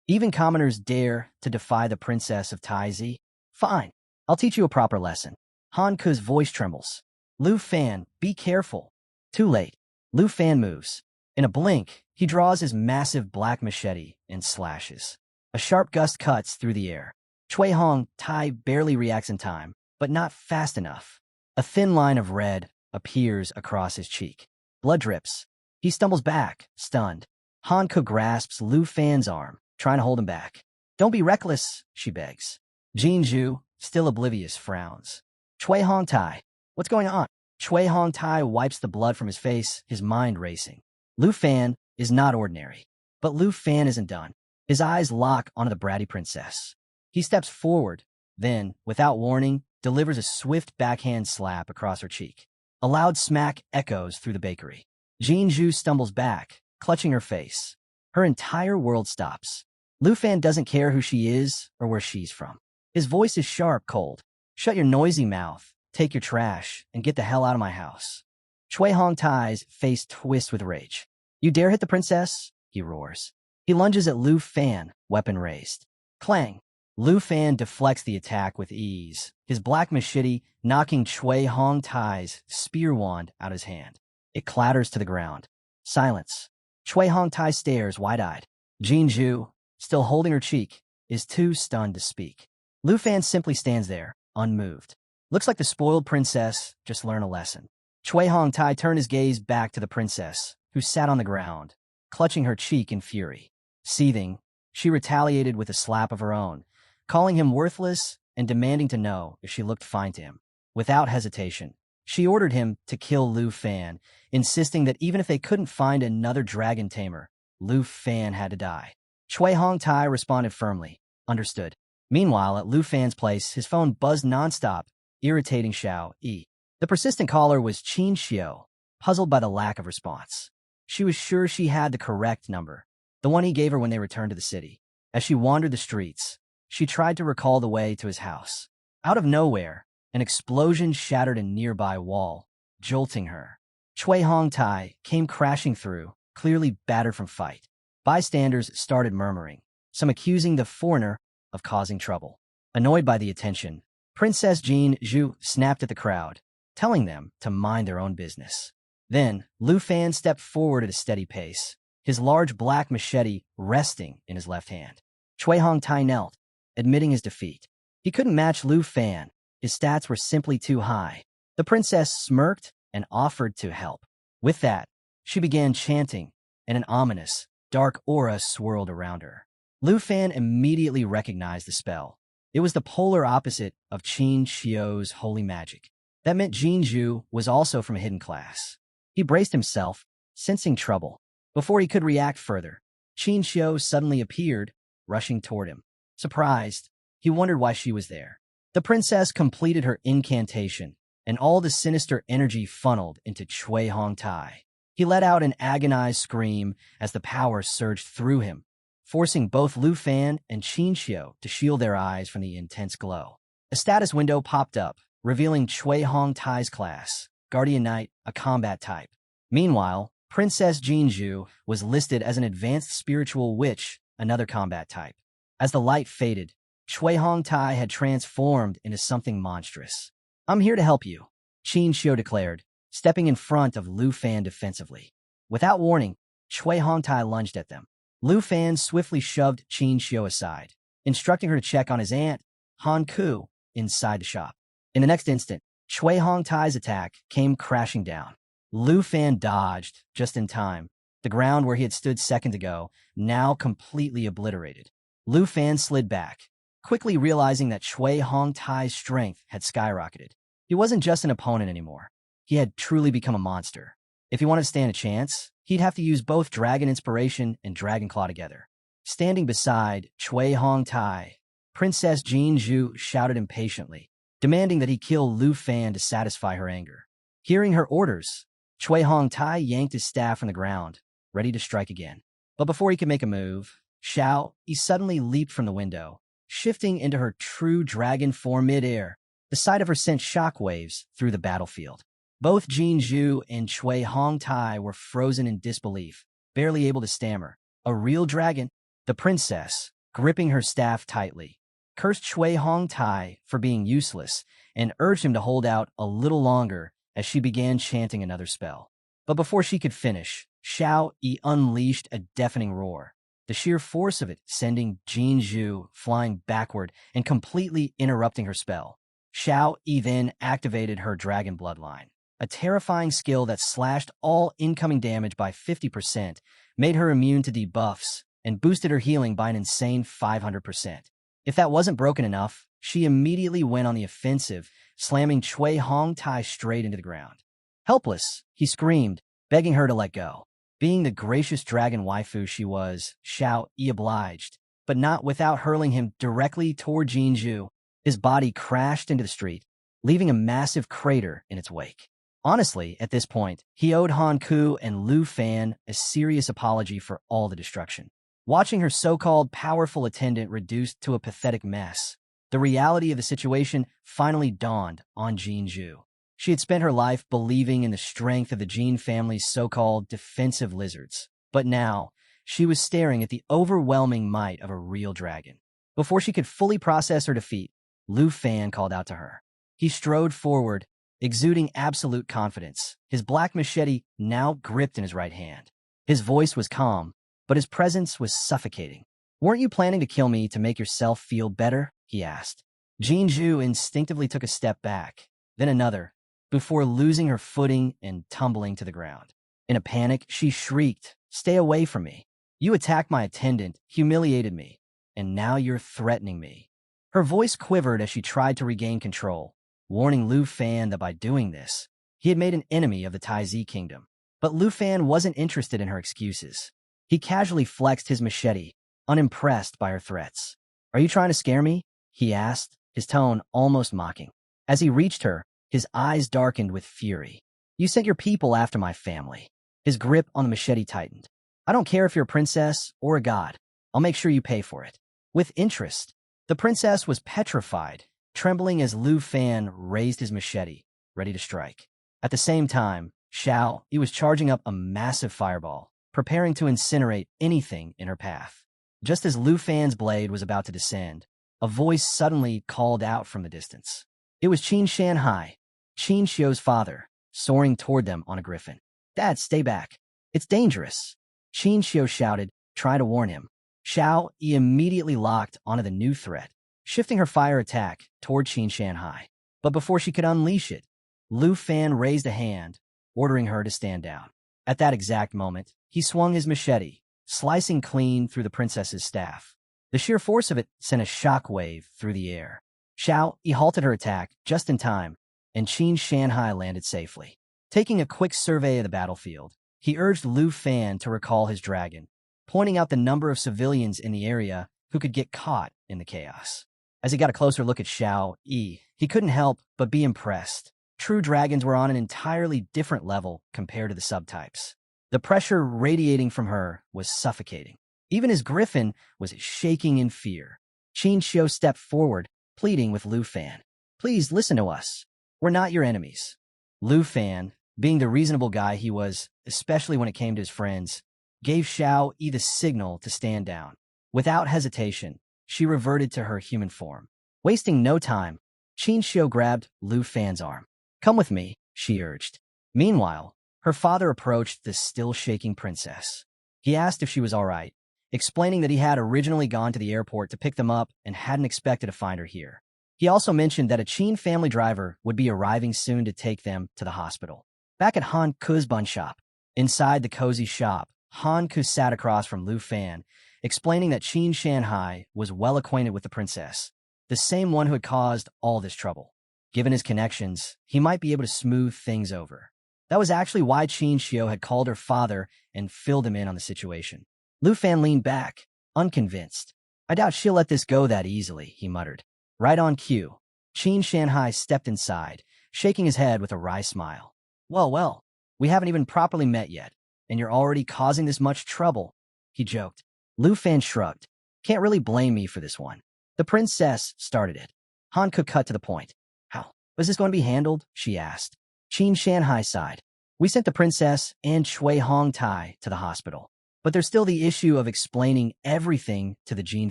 "Even commoners dare to defy the princess of Taizi? Fine, I'll teach you a proper lesson." Han Ku's voice trembles. "Lu Fan, be careful." Too late. Lu Fan moves. In a blink, he draws his massive black machete and slashes. A sharp gust cuts through the air. Chui Hong-tai barely reacts in time, but not fast enough. A thin line of red appears across his cheek. Blood drips. He stumbles back, stunned. Han Ku grasps Lu Fan's arm, trying to hold him back. "Don't be reckless," she begs. Jin Zhu, still oblivious, frowns. "Chui Hong-tai, what's going on?" Chui Hong-tai wipes the blood from his face, his mind racing. Lu Fan is not ordinary. But Lu Fan isn't done. His eyes lock onto the bratty princess. He steps forward, then, without warning, delivers a swift backhand slap across her cheek. A loud smack echoes through the bakery. Jin Zhu stumbles back, clutching her face. Her entire world stops. Lu Fan doesn't care who she is or where she's from. His voice is sharp, cold. "Shut your noisy mouth, take your trash, and get the hell out of my house." Chui Hong-tai's face twists with rage. "You dare hit the princess?" he roars. He lunges at Lu Fan, weapon raised. Clang! Lu Fan deflects the attack with ease, his black machete knocking Chui Hong-tai's spear wand out his hand. It clatters to the ground. Silence. Chui Hong-tai stares wide-eyed. Jin Zhu, still holding her cheek, is too stunned to speak. Lu Fan simply stands there, unmoved. Looks like the spoiled princess just learned a lesson. Chui Hong-tai turned his gaze back to the princess, who sat on the ground, clutching her cheek in fury. Seething, she retaliated with a slap of her own, calling him worthless and demanding to know if she looked fine to him. Without hesitation, she ordered him to kill Lu Fan, insisting that even if they couldn't find another dragon tamer, Lu Fan had to die. Chui Hong-tai responded firmly, "Understood." Meanwhile, at Lu Fan's place, his phone buzzed nonstop, irritating Xiao Yi. The persistent caller was Qin Xiao, puzzled by the lack of response. She was sure she had the correct number, the one he gave her when they returned to the city. As she wandered the streets, she tried to recall the way to his house. Out of nowhere, an explosion shattered a nearby wall, jolting her. Chui Hong-tai came crashing through, clearly battered from fight. Bystanders started murmuring, some accusing the foreigner of causing trouble. Annoyed by the attention, Princess Jin Zhu snapped at the crowd, telling them to mind their own business. Then, Lu Fan stepped forward at a steady pace, his large black machete resting in his left hand. Chui Hong-tai knelt, admitting his defeat. He couldn't match Lu Fan. His stats were simply too high. The princess smirked and offered to help. With that, she began chanting, and an ominous, dark aura swirled around her. Lu Fan immediately recognized the spell. It was the polar opposite of Qin Xiao's holy magic. That meant Jin Zhu was also from a hidden class. He braced himself, sensing trouble. Before he could react further, Qin Xiao suddenly appeared, rushing toward him. Surprised, he wondered why she was there. The princess completed her incantation, and all the sinister energy funneled into Chui Hong-tai. He let out an agonized scream as the power surged through him, forcing both Lu Fan and Qin Xiao to shield their eyes from the intense glow. A status window popped up, revealing Chui Hong-tai's class, Guardian Knight, a combat type. Meanwhile, Princess Jin Zhu was listed as an advanced spiritual witch, another combat type. As the light faded, Chui Hong-tai had transformed into something monstrous. "I'm here to help you," Qin Xiao declared, stepping in front of Lu Fan defensively. Without warning, Chui Hong-tai lunged at them. Lu Fan swiftly shoved Qin Xiao aside, instructing her to check on his aunt, Han Ku, inside the shop. In the next instant, Chui Hong-tai's attack came crashing down. Lu Fan dodged, just in time, the ground where he had stood seconds ago, now completely obliterated. Lu Fan slid back, quickly realizing that Chui Hong-tai's strength had skyrocketed. He wasn't just an opponent anymore. He had truly become a monster. If he wanted to stand a chance, he'd have to use both Dragon Inspiration and Dragon Claw together. Standing beside Chui Hong-tai, Princess Jin Zhu shouted impatiently, demanding that he kill Lu Fan to satisfy her anger. Hearing her orders, Chui Hong-tai yanked his staff from the ground, ready to strike again. But before he could make a move, Xiao Yi suddenly leaped from the window, shifting into her true dragon form midair. The sight of her sent shockwaves through the battlefield. Both Jin Zhu and Chui Hong Tai were frozen in disbelief, barely able to stammer. A real dragon? The princess, gripping her staff tightly, cursed Chui Hong Tai for being useless and urged him to hold out a little longer as she began chanting another spell. But before she could finish, Xiao Yi unleashed a deafening roar, the sheer force of it sending Jin Zhu flying backward and completely interrupting her spell. Xiao Yi then activated her dragon bloodline, a terrifying skill that slashed all incoming damage by 50%, made her immune to debuffs, and boosted her healing by an insane 500%. If that wasn't broken enough, she immediately went on the offensive, slamming Chui Hong Tai straight into the ground. Helpless, he screamed, begging her to let go. Being the gracious dragon waifu she was, Xiao Yi obliged, but not without hurling him directly toward Jin Zhu. His body crashed into the street, leaving a massive crater in its wake. Honestly, at this point, he owed Han Ku and Lu Fan a serious apology for all the destruction. Watching her so-called powerful attendant reduced to a pathetic mess, the reality of the situation finally dawned on Jin Zhu. She had spent her life believing in the strength of the Jin family's so-called defensive lizards, but now she was staring at the overwhelming might of a real dragon. Before she could fully process her defeat, Lu Fan called out to her. He strode forward, exuding absolute confidence, his black machete now gripped in his right hand. His voice was calm, but his presence was suffocating. "Weren't you planning to kill me to make yourself feel better?" he asked. Jin Zhu instinctively took a step back, then another, before losing her footing and tumbling to the ground. In a panic, she shrieked, "Stay away from me. You attacked my attendant, humiliated me, and now you're threatening me." Her voice quivered as she tried to regain control, warning Lu Fan that by doing this, he had made an enemy of the Taizi kingdom. But Lu Fan wasn't interested in her excuses. He casually flexed his machete, unimpressed by her threats. "Are you trying to scare me?" he asked, his tone almost mocking. As he reached her, his eyes darkened with fury. "You sent your people after my family." His grip on the machete tightened. "I don't care if you're a princess or a god. I'll make sure you pay for it." With interest, the princess was petrified, trembling as Lu Fan raised his machete, ready to strike. At the same time, Xiao Yi was charging up a massive fireball, preparing to incinerate anything in her path. Just as Lu Fan's blade was about to descend, a voice suddenly called out from the distance. It was Qin Shanhai, Qin Xiu's father, soaring toward them on a griffin. "Dad, stay back. It's dangerous," Qin Xiu shouted, trying to warn him. Xiao Yi immediately locked onto the new threat, shifting her fire attack toward Qin Shanhai. But before she could unleash it, Lu Fan raised a hand, ordering her to stand down. At that exact moment, he swung his machete, slicing clean through the princess's staff. The sheer force of it sent a shockwave through the air. Xiao Yi halted her attack just in time, and Qin Shanhai landed safely. Taking a quick survey of the battlefield, he urged Lu Fan to recall his dragon, pointing out the number of civilians in the area who could get caught in the chaos. As he got a closer look at Xiao Yi, he couldn't help but be impressed. True dragons were on an entirely different level compared to the subtypes. The pressure radiating from her was suffocating. Even his griffin was shaking in fear. Qin Xiu stepped forward, pleading with Lu Fan. "Please listen to us. We're not your enemies." Lu Fan, being the reasonable guy he was, especially when it came to his friends, gave Xiao Yi the signal to stand down. Without hesitation, she reverted to her human form. Wasting no time, Qin Xiu grabbed Lu Fan's arm. "Come with me," she urged. Meanwhile, her father approached the still-shaking princess. He asked if she was all right, explaining that he had originally gone to the airport to pick them up and hadn't expected to find her here. He also mentioned that a Qin family driver would be arriving soon to take them to the hospital. Back at Han Ku's bun shop, inside the cozy shop, Han Ku sat across from Lu Fan, explaining that Qin Shanhai was well acquainted with the princess, the same one who had caused all this trouble. Given his connections, he might be able to smooth things over. That was actually why Qin Xiu had called her father and filled him in on the situation. Lu Fan leaned back, unconvinced. "I doubt she'll let this go that easily," he muttered. Right on cue, Qin Shanhai stepped inside, shaking his head with a wry smile. Well, we haven't even properly met yet, and you're already causing this much trouble," he joked. Lu Fan shrugged. "Can't really blame me for this one. The princess started it. Han could cut to the point. How was this going to be handled? She asked. Qin Shanhai sighed. We sent the princess and Shui Hong Tai to the hospital. But there's still the issue of explaining everything to the Jin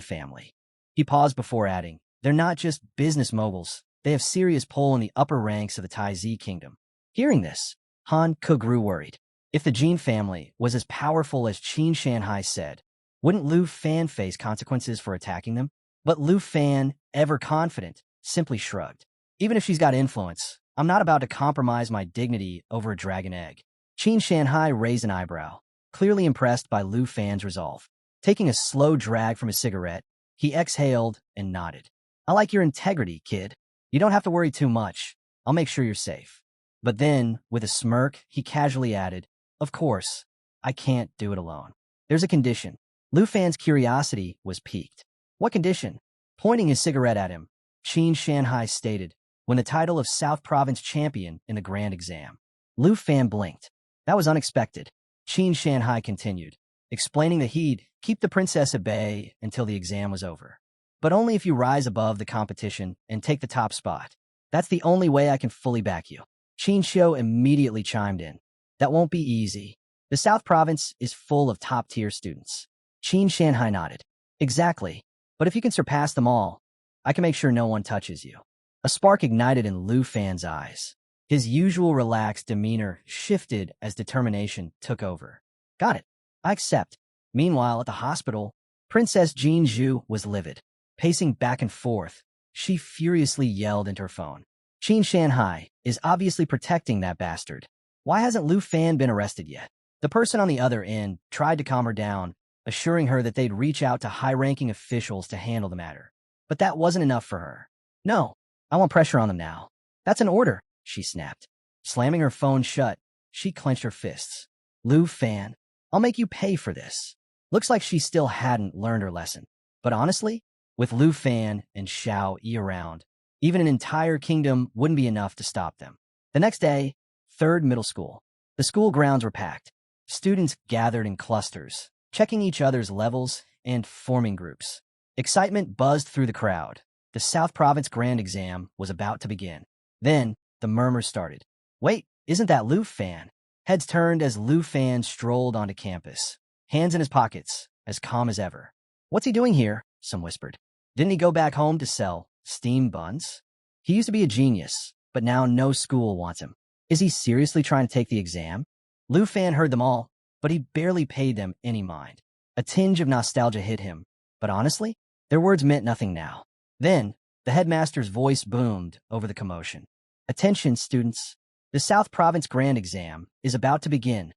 family. He paused before adding, they're not just business moguls. They have serious pull in the upper ranks of the Taizi kingdom. Hearing this, Han Ke grew worried. If the Jin family was as powerful as Qin Shanhai said, wouldn't Lu Fan face consequences for attacking them? But Lu Fan, ever confident, simply shrugged. Even if she's got influence, I'm not about to compromise my dignity over a dragon egg. Qin Shanhai raised an eyebrow, clearly impressed by Lu Fan's resolve. Taking a slow drag from his cigarette, he exhaled and nodded. I like your integrity, kid. You don't have to worry too much. I'll make sure you're safe. But then, with a smirk, he casually added, of course, I can't do it alone. There's a condition. Lu Fan's curiosity was piqued. What condition? Pointing his cigarette at him, Qin Shanhai stated, when the title of South Province champion in the grand exam. Lu Fan blinked. That was unexpected. Qin Shanhai continued, explaining that he'd keep the princess at bay until the exam was over. But only if you rise above the competition and take the top spot. That's the only way I can fully back you. Qin Xiu immediately chimed in. That won't be easy. The South Province is full of top-tier students. Qin Shanhai nodded. Exactly. But if you can surpass them all, I can make sure no one touches you. A spark ignited in Lu Fan's eyes. His usual relaxed demeanor shifted as determination took over. Got it. I accept. Meanwhile, at the hospital, Princess Jin Zhu was livid. Pacing back and forth, she furiously yelled into her phone. Qin Shanhai is obviously protecting that bastard. Why hasn't Lu Fan been arrested yet? The person on the other end tried to calm her down, assuring her that they'd reach out to high-ranking officials to handle the matter. But that wasn't enough for her. No, I want pressure on them now. That's an order, she snapped. Slamming her phone shut, she clenched her fists. Lu Fan, I'll make you pay for this. Looks like she still hadn't learned her lesson. But honestly, with Lu Fan and Xiao Yi around, even an entire kingdom wouldn't be enough to stop them. The next day, 3rd middle school. The school grounds were packed. Students gathered in clusters, checking each other's levels and forming groups. Excitement buzzed through the crowd. The South Province Grand Exam was about to begin. Then, the murmurs started. Wait, isn't that Lu Fan? Heads turned as Lu Fan strolled onto campus, hands in his pockets, as calm as ever. What's he doing here? Some whispered. Didn't he go back home to sell steamed buns? He used to be a genius, but now no school wants him. Is he seriously trying to take the exam? Lu Fan heard them all, but he barely paid them any mind. A tinge of nostalgia hit him, but honestly, their words meant nothing now. Then, the headmaster's voice boomed over the commotion. Attention, students. The South Province Grand Exam is about to begin.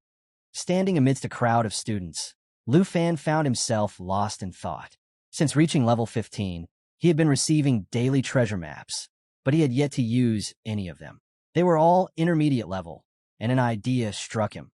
Standing amidst a crowd of students, Lu Fan found himself lost in thought. Since reaching level 15, he had been receiving daily treasure maps, but he had yet to use any of them. They were all intermediate level, and an idea struck him.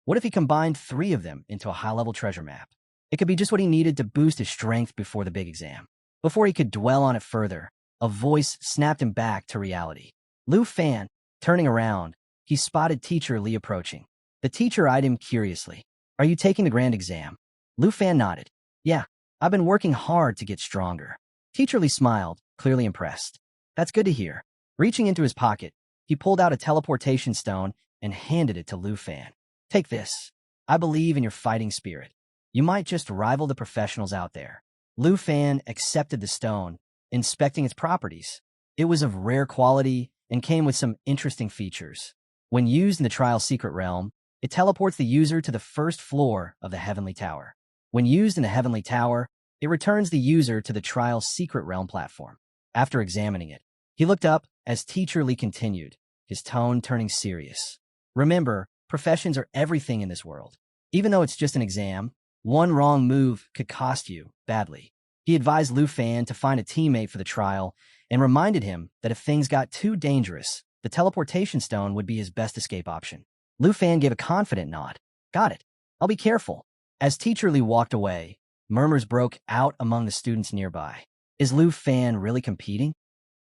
What if he combined 3 of them into a high-level treasure map? It could be just what he needed to boost his strength before the big exam. Before he could dwell on it further, a voice snapped him back to reality. Lu Fan, turning around, he spotted Teacher Li approaching. The teacher eyed him curiously. Are you taking the grand exam? Lu Fan nodded. Yeah, I've been working hard to get stronger. Teacher Li smiled, clearly impressed. That's good to hear. Reaching into his pocket, he pulled out a teleportation stone and handed it to Lu Fan. Take this. I believe in your fighting spirit. You might just rival the professionals out there. Lu Fan accepted the stone, inspecting its properties. It was of rare quality and came with some interesting features. When used in the Trial Secret Realm, it teleports the user to the 1st floor of the Heavenly Tower. When used in the Heavenly Tower, it returns the user to the Trial Secret Realm platform. After examining it, he looked up as Teacher Li continued, his tone turning serious. Remember, professions are everything in this world. Even though it's just an exam, one wrong move could cost you badly. He advised Lu Fan to find a teammate for the trial and reminded him that if things got too dangerous, the teleportation stone would be his best escape option. Lu Fan gave a confident nod. Got it. I'll be careful. As Teacher Li walked away, murmurs broke out among the students nearby. Is Lu Fan really competing?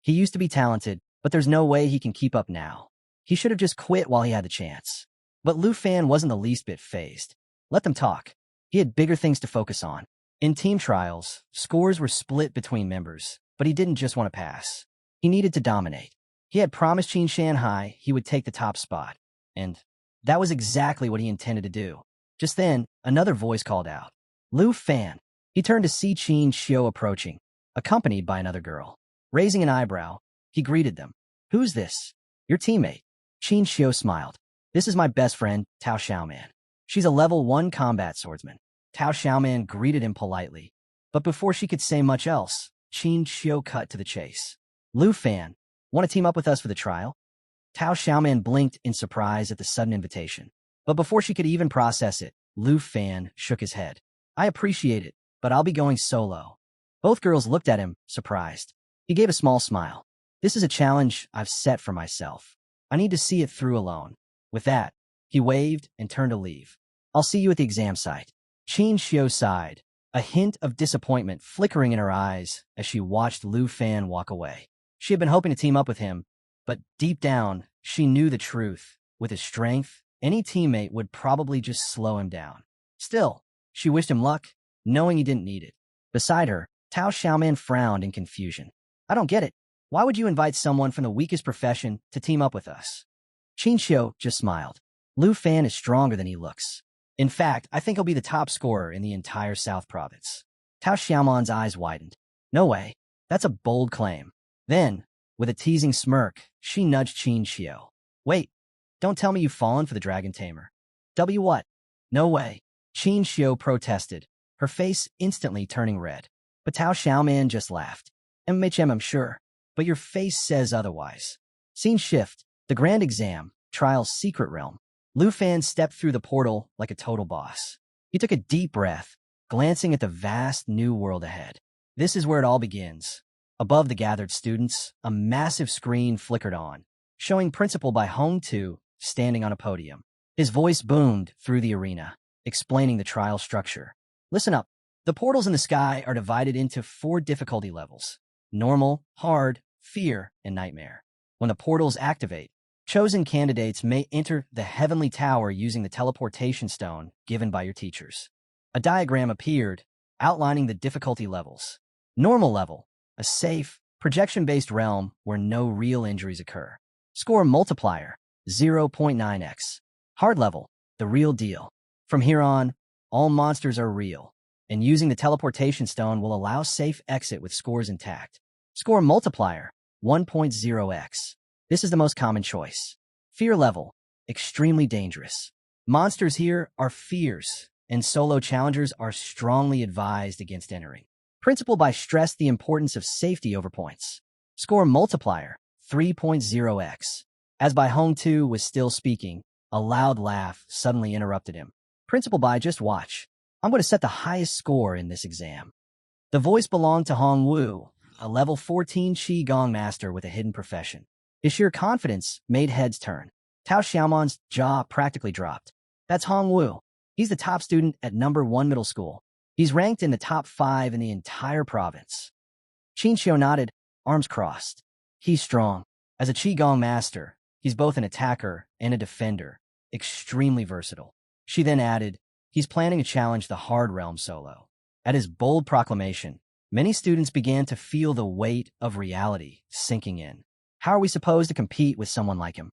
He used to be talented, but there's no way he can keep up now. He should have just quit while he had the chance. But Lu Fan wasn't the least bit fazed. Let them talk. He had bigger things to focus on. In team trials, scores were split between members, but he didn't just want to pass. He needed to dominate. He had promised Qin Shanhai he would take the top spot, and that was exactly what he intended to do. Just then, another voice called out, "Lu Fan." He turned to see Qin Xiu approaching, accompanied by another girl. Raising an eyebrow, he greeted them. "Who's this?" "Your teammate." Qin Xiu smiled. "This is my best friend, Tao Xiaoman. She's a level 1 combat swordsman." Tao Xiaoman greeted him politely, but before she could say much else, Qin Xiu cut to the chase. "Lu Fan, want to team up with us for the trial?" Tao Xiaoman blinked in surprise at the sudden invitation, but before she could even process it, Lu Fan shook his head. "I appreciate it, but I'll be going solo." Both girls looked at him, surprised. He gave a small smile. "This is a challenge I've set for myself. I need to see it through alone." With that, he waved and turned to leave. "I'll see you at the exam site." Qin Xiu sighed, a hint of disappointment flickering in her eyes as she watched Lu Fan walk away. She had been hoping to team up with him, but deep down, she knew the truth. With his strength, any teammate would probably just slow him down. Still, she wished him luck, knowing he didn't need it. Beside her, Tao Xiaoman frowned in confusion. "I don't get it. Why would you invite someone from the weakest profession to team up with us?" Qin Xiu just smiled. "Lu Fan is stronger than he looks. In fact, I think he'll be the top scorer in the entire South Province." Tao Xiaoman's eyes widened. "No way. That's a bold claim." Then, with a teasing smirk, she nudged Qin Xiu. "Wait, don't tell me you've fallen for the Dragon Tamer." "W what?" "No way." Qin Xiu protested, her face instantly turning red. But Tao Xiaoman just laughed. "MHM, I'm sure, but your face says otherwise." Scene shift, the grand exam, trial's secret realm. Lu Fan stepped through the portal like a total boss. He took a deep breath, glancing at the vast new world ahead. This is where it all begins. Above the gathered students, a massive screen flickered on, showing Principal Bai Hong Tu standing on a podium. His voice boomed through the arena, explaining the trial structure. "Listen up. The portals in the sky are divided into 4 difficulty levels: normal, hard, fear, and nightmare. When the portals activate, chosen candidates may enter the Heavenly Tower using the teleportation stone given by your teachers." A diagram appeared, outlining the difficulty levels. Normal level, a safe, projection-based realm where no real injuries occur. Score multiplier, 0.9x. Hard level, the real deal. From here on, all monsters are real, and using the teleportation stone will allow safe exit with scores intact. Score multiplier, 1.0x. This is the most common choice. Fear level, extremely dangerous. Monsters here are fierce, and solo challengers are strongly advised against entering. Principal Bai stressed the importance of safety over points. Score multiplier, 3.0x. As Bai Hong Tu was still speaking, a loud laugh suddenly interrupted him. "Principal Bai, just watch. I'm going to set the highest score in this exam." The voice belonged to Hong Wu, a level 14 Qi Gong master with a hidden profession. His sheer confidence made heads turn. Tao Xiaoman's jaw practically dropped. "That's Hong Wu. He's the top student at number 1 middle school. He's ranked in the top 5 in the entire province." Qin Xiu nodded, arms crossed. "He's strong. As a Qigong master, he's both an attacker and a defender, extremely versatile." She then added, "He's planning to challenge the hard realm solo." At his bold proclamation, many students began to feel the weight of reality sinking in. How are we supposed to compete with someone like him?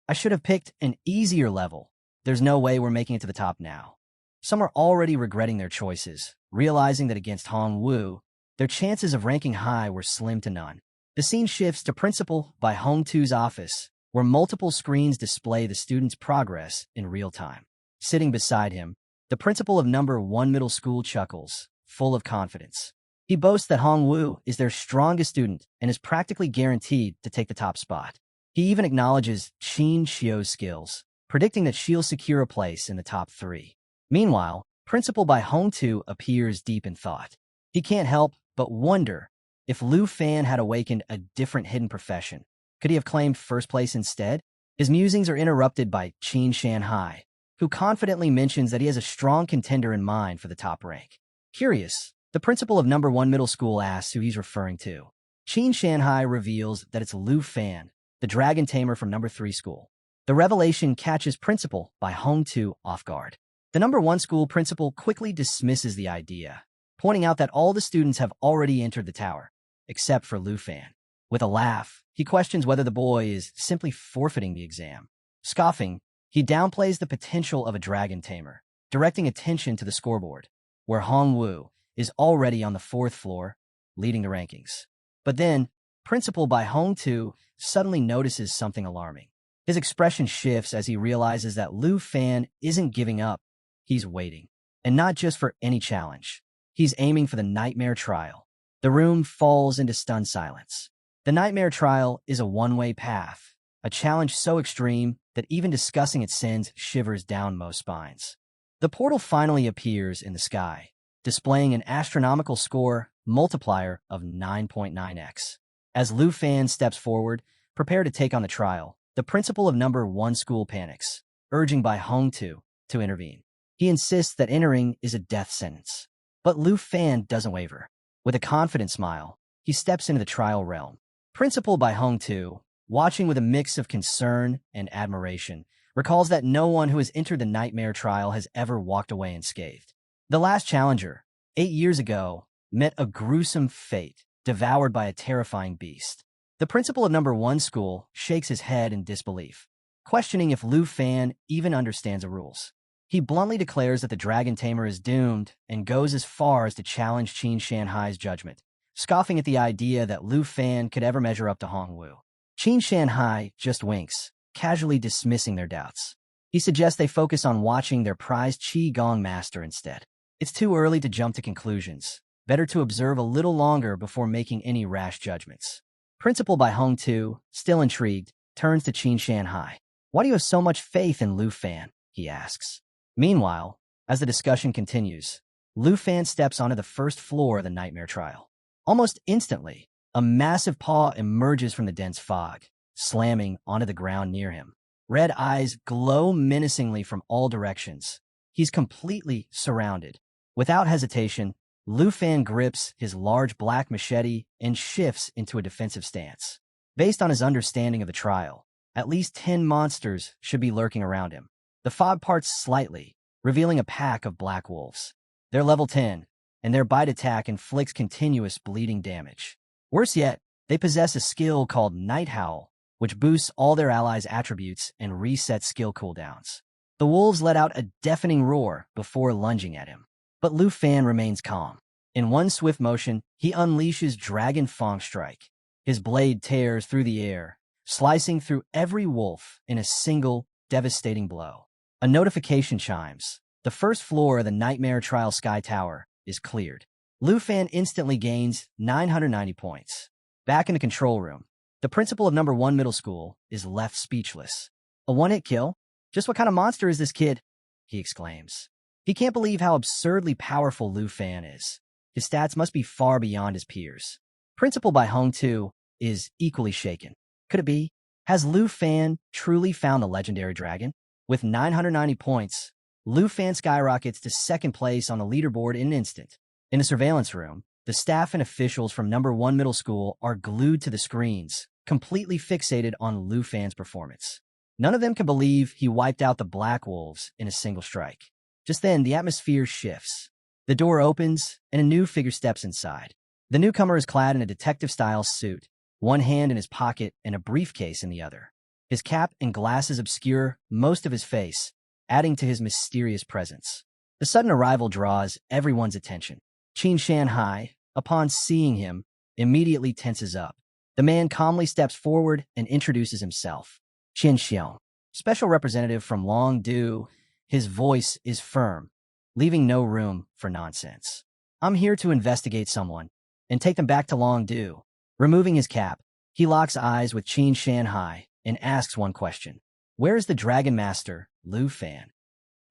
I should have picked an easier level. There's no way we're making it to the top now. Some are already regretting their choices, realizing that against Hong Wu, their chances of ranking high were slim to none. The scene shifts to Principal Bai Hong Tu's office, where multiple screens display the student's progress in real time. Sitting beside him, the principal of number 1 middle school chuckles, full of confidence. He boasts that Hong Wu is their strongest student and is practically guaranteed to take the top spot. He even acknowledges Qin Xiu's skills, predicting that she'll secure a place in the top 3. Meanwhile, Principal Bai Hong Tu appears deep in thought. He can't help but wonder if Lu Fan had awakened a different hidden profession. Could he have claimed first place instead? His musings are interrupted by Qin Shanhai, who confidently mentions that he has a strong contender in mind for the top rank. Curious, the principal of number 1 middle school asks who he's referring to. Qin Shanhai reveals that it's Lu Fan, the dragon tamer from number 3 school. The revelation catches Principal Bai Hong Tu off guard. The number 1 school principal quickly dismisses the idea, pointing out that all the students have already entered the tower, except for Lu Fan. With a laugh, he questions whether the boy is simply forfeiting the exam. Scoffing, he downplays the potential of a dragon tamer, directing attention to the scoreboard, where Hong Wu is already on the 4th floor, leading the rankings. But then, Principal Bai Hong Tu suddenly notices something alarming. His expression shifts as he realizes that Lu Fan isn't giving up, he's waiting. And not just for any challenge. He's aiming for the Nightmare Trial. The room falls into stunned silence. The Nightmare Trial is a one-way path, a challenge so extreme that even discussing it sends shivers down most spines. The portal finally appears in the sky, displaying an astronomical score multiplier of 9.9x. As Lu Fan steps forward, prepared to take on the trial, the principal of number 1 school panics, urging Bai Hong Tu to intervene. He insists that entering is a death sentence. But Lu Fan doesn't waver. With a confident smile, he steps into the trial realm. Principal Bai Hong Tu, watching with a mix of concern and admiration, recalls that no one who has entered the Nightmare Trial has ever walked away unscathed. The last challenger, 8 years ago, met a gruesome fate, devoured by a terrifying beast. The principal of number 1 school shakes his head in disbelief, questioning if Lu Fan even understands the rules. He bluntly declares that the Dragon Tamer is doomed and goes as far as to challenge Qin Shanhai's judgment, scoffing at the idea that Lu Fan could ever measure up to Hong Wu. Qin Shanhai just winks, casually dismissing their doubts. He suggests they focus on watching their prized Qi Gong master instead. It's too early to jump to conclusions. Better to observe a little longer before making any rash judgments. Principal Bai Hong Tu, still intrigued, turns to Qin Shanhai. Why do you have so much faith in Lu Fan? He asks. Meanwhile, as the discussion continues, Lu Fan steps onto the 1st floor of the Nightmare Trial. Almost instantly, a massive paw emerges from the dense fog, slamming onto the ground near him. Red eyes glow menacingly from all directions. He's completely surrounded. Without hesitation, Lu Fan grips his large black machete and shifts into a defensive stance. Based on his understanding of the trial, at least 10 monsters should be lurking around him. The fog parts slightly, revealing a pack of black wolves. They're level 10, and their bite attack inflicts continuous bleeding damage. Worse yet, they possess a skill called Night Howl, which boosts all their allies' attributes and resets skill cooldowns. The wolves let out a deafening roar before lunging at him. But Lu Fan remains calm. In one swift motion, he unleashes Dragon Fang Strike. His blade tears through the air, slicing through every wolf in a single, devastating blow. A notification chimes. The 1st floor of the Nightmare Trial Sky Tower is cleared. Lu Fan instantly gains 990 points. Back in the control room, the principal of number 1 middle school is left speechless. A one-hit kill? Just what kind of monster is this kid? He exclaims. He can't believe how absurdly powerful Lu Fan is. His stats must be far beyond his peers. Principal Bai Hong Tu is equally shaken. Could it be? Has Lu Fan truly found the legendary dragon? With 990 points, Lu Fan skyrockets to 2nd place on the leaderboard in an instant. In the surveillance room, the staff and officials from number 1 middle school are glued to the screens, completely fixated on Lu Fan's performance. None of them can believe he wiped out the Black Wolves in a single strike. Just then, the atmosphere shifts. The door opens, and a new figure steps inside. The newcomer is clad in a detective-style suit, one hand in his pocket and a briefcase in the other. His cap and glasses obscure most of his face, adding to his mysterious presence. The sudden arrival draws everyone's attention. Qin Shanhai, upon seeing him, immediately tenses up. The man calmly steps forward and introduces himself. Qin Xiong, special representative from Longdu. His voice is firm, leaving no room for nonsense. I'm here to investigate someone and take them back to Longdu. Removing his cap, he locks eyes with Qin Shanhai and asks one question. Where is the Dragon Master, Lu Fan?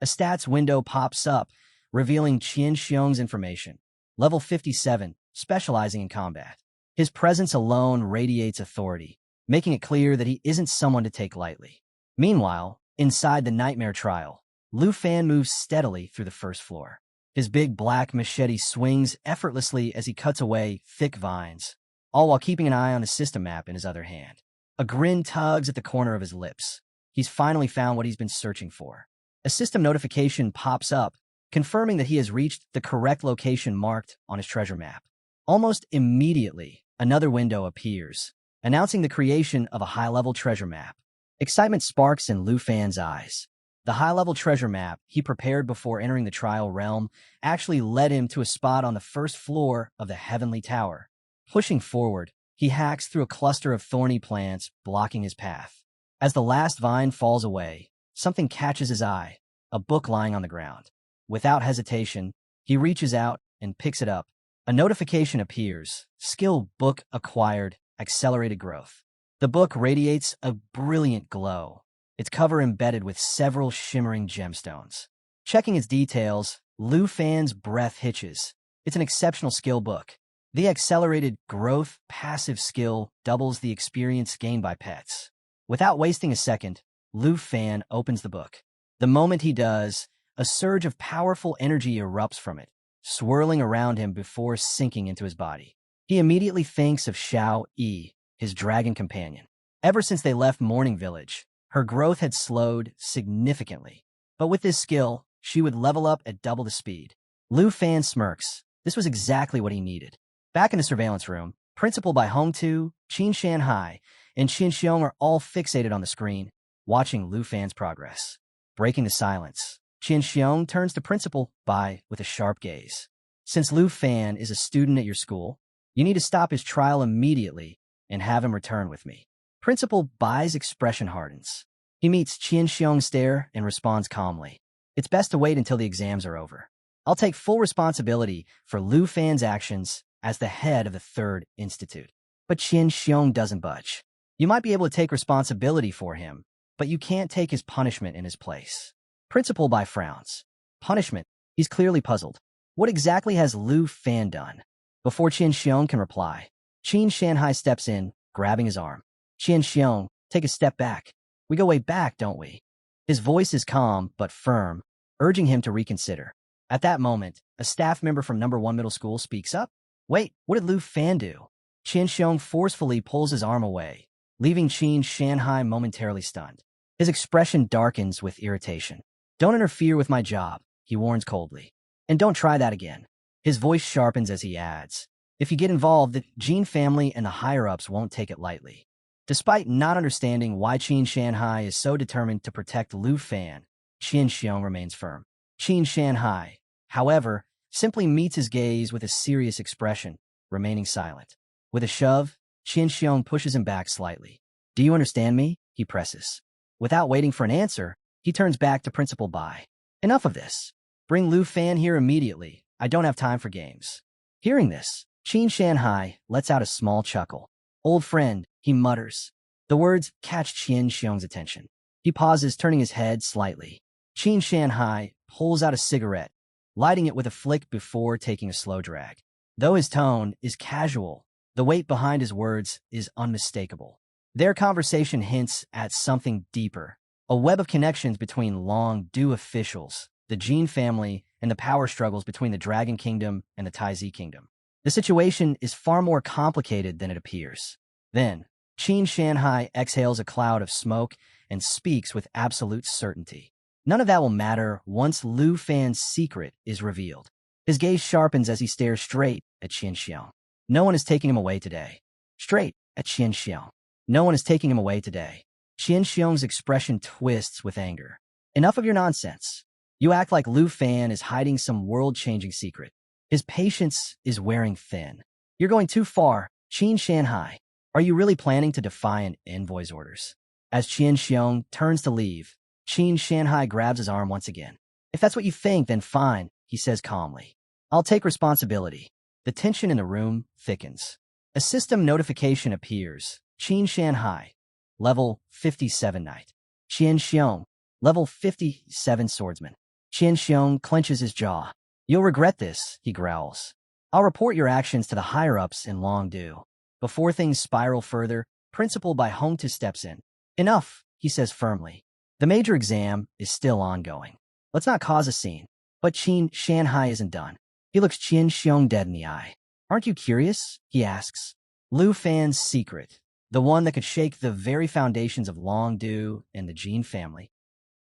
A stats window pops up, revealing Qin Xiong's information. Level 57, specializing in combat. His presence alone radiates authority, making it clear that he isn't someone to take lightly. Meanwhile, inside the Nightmare Trial, Lu Fan moves steadily through the 1st floor. His big black machete swings effortlessly as he cuts away thick vines, all while keeping an eye on the system map in his other hand. A grin tugs at the corner of his lips. He's finally found what he's been searching for. A system notification pops up, confirming that he has reached the correct location marked on his treasure map. Almost immediately, another window appears, announcing the creation of a high-level treasure map. Excitement sparks in Lu Fan's eyes. The high-level treasure map he prepared before entering the trial realm actually led him to a spot on the first floor of the Heavenly Tower. Pushing forward, he hacks through a cluster of thorny plants, blocking his path. As the last vine falls away, something catches his eye, a book lying on the ground. Without hesitation, he reaches out and picks it up. A notification appears. Skill book acquired, accelerated growth. The book radiates a brilliant glow, its cover embedded with several shimmering gemstones. Checking its details, Lu Fan's breath hitches. It's an exceptional skill book. The accelerated growth passive skill doubles the experience gained by pets. Without wasting a second, Lu Fan opens the book. The moment he does, a surge of powerful energy erupts from it, swirling around him before sinking into his body. He immediately thinks of Xiao Yi, his dragon companion. Ever since they left Morning Village, her growth had slowed significantly. But with this skill, she would level up at double the speed. Lu Fan smirks. This was exactly what he needed. Back in the surveillance room, Principal by Hongtu, Qin Shanhai, and Qin Xiong are all fixated on the screen, watching Lu Fan's progress. Breaking the silence, Qin Xiong turns to Principal Bai with a sharp gaze. Since Lu Fan is a student at your school, you need to stop his trial immediately and have him return with me. Principal Bai's expression hardens. He meets Qin Xiong's stare and responds calmly. It's best to wait until the exams are over. I'll take full responsibility for Lu Fan's actions as the head of the Third Institute. But Qin Xiong doesn't budge. You might be able to take responsibility for him, but you can't take his punishment in his place. Principal Bai frowns. Punishment? He's clearly puzzled. What exactly has Lu Fan done? Before Qin Xiong can reply, Qin Shanhai steps in, grabbing his arm. Qin Xiong, take a step back. We go way back, don't we? His voice is calm but firm, urging him to reconsider. At that moment, a staff member from No. 1 Middle School speaks up. Wait, what did Lu Fan do? Qin Xiong forcefully pulls his arm away, leaving Qin Shanhai momentarily stunned. His expression darkens with irritation. Don't interfere with my job, he warns coldly. And don't try that again. His voice sharpens as he adds. If you get involved, the Jin family and the higher-ups won't take it lightly. Despite not understanding why Qin Shanhai is so determined to protect Lu Fan, Qin Xiong remains firm. Qin Shanhai, however, simply meets his gaze with a serious expression, remaining silent. With a shove, Qin Xiong pushes him back slightly. Do you understand me? He presses. Without waiting for an answer, he turns back to Principal Bai. Enough of this. Bring Lu Fan here immediately. I don't have time for games. Hearing this, Qin Shanhai lets out a small chuckle. Old friend, he mutters. The words catch Qin Xiong's attention. He pauses, turning his head slightly. Qin Shanhai pulls out a cigarette, lighting it with a flick before taking a slow drag. Though his tone is casual, the weight behind his words is unmistakable. Their conversation hints at something deeper, a web of connections between long-due officials, the Jin family, and the power struggles between the Dragon Kingdom and the Taizi Kingdom. The situation is far more complicated than it appears. Then, Qin Shanhai exhales a cloud of smoke and speaks with absolute certainty. None of that will matter once Lu Fan's secret is revealed. His gaze sharpens as he stares straight at Qin Xiong. No one is taking him away today. Straight at Qin Xiong. No one is taking him away today. Qin Xiong's expression twists with anger. Enough of your nonsense. You act like Lu Fan is hiding some world-changing secret. His patience is wearing thin. You're going too far, Qin Shanhai. Are you really planning to defy an envoy's orders? As Qin Xiong turns to leave, Qin Shanhai grabs his arm once again. If that's what you think, then fine, he says calmly. I'll take responsibility. The tension in the room thickens. A system notification appears. Qin Shanhai, level 57 knight. Qin Xiong, level 57 swordsman. Qin Xiong clenches his jaw. You'll regret this, he growls. I'll report your actions to the higher-ups in long due. Before things spiral further, Principal Bai Hongtu steps in. Enough, he says firmly. The major exam is still ongoing. Let's not cause a scene. But Qin Shanhai isn't done. He looks Qin Xiong dead in the eye. Aren't you curious? He asks. Lu Fan's secret, the one that could shake the very foundations of Longdu and the Jin family.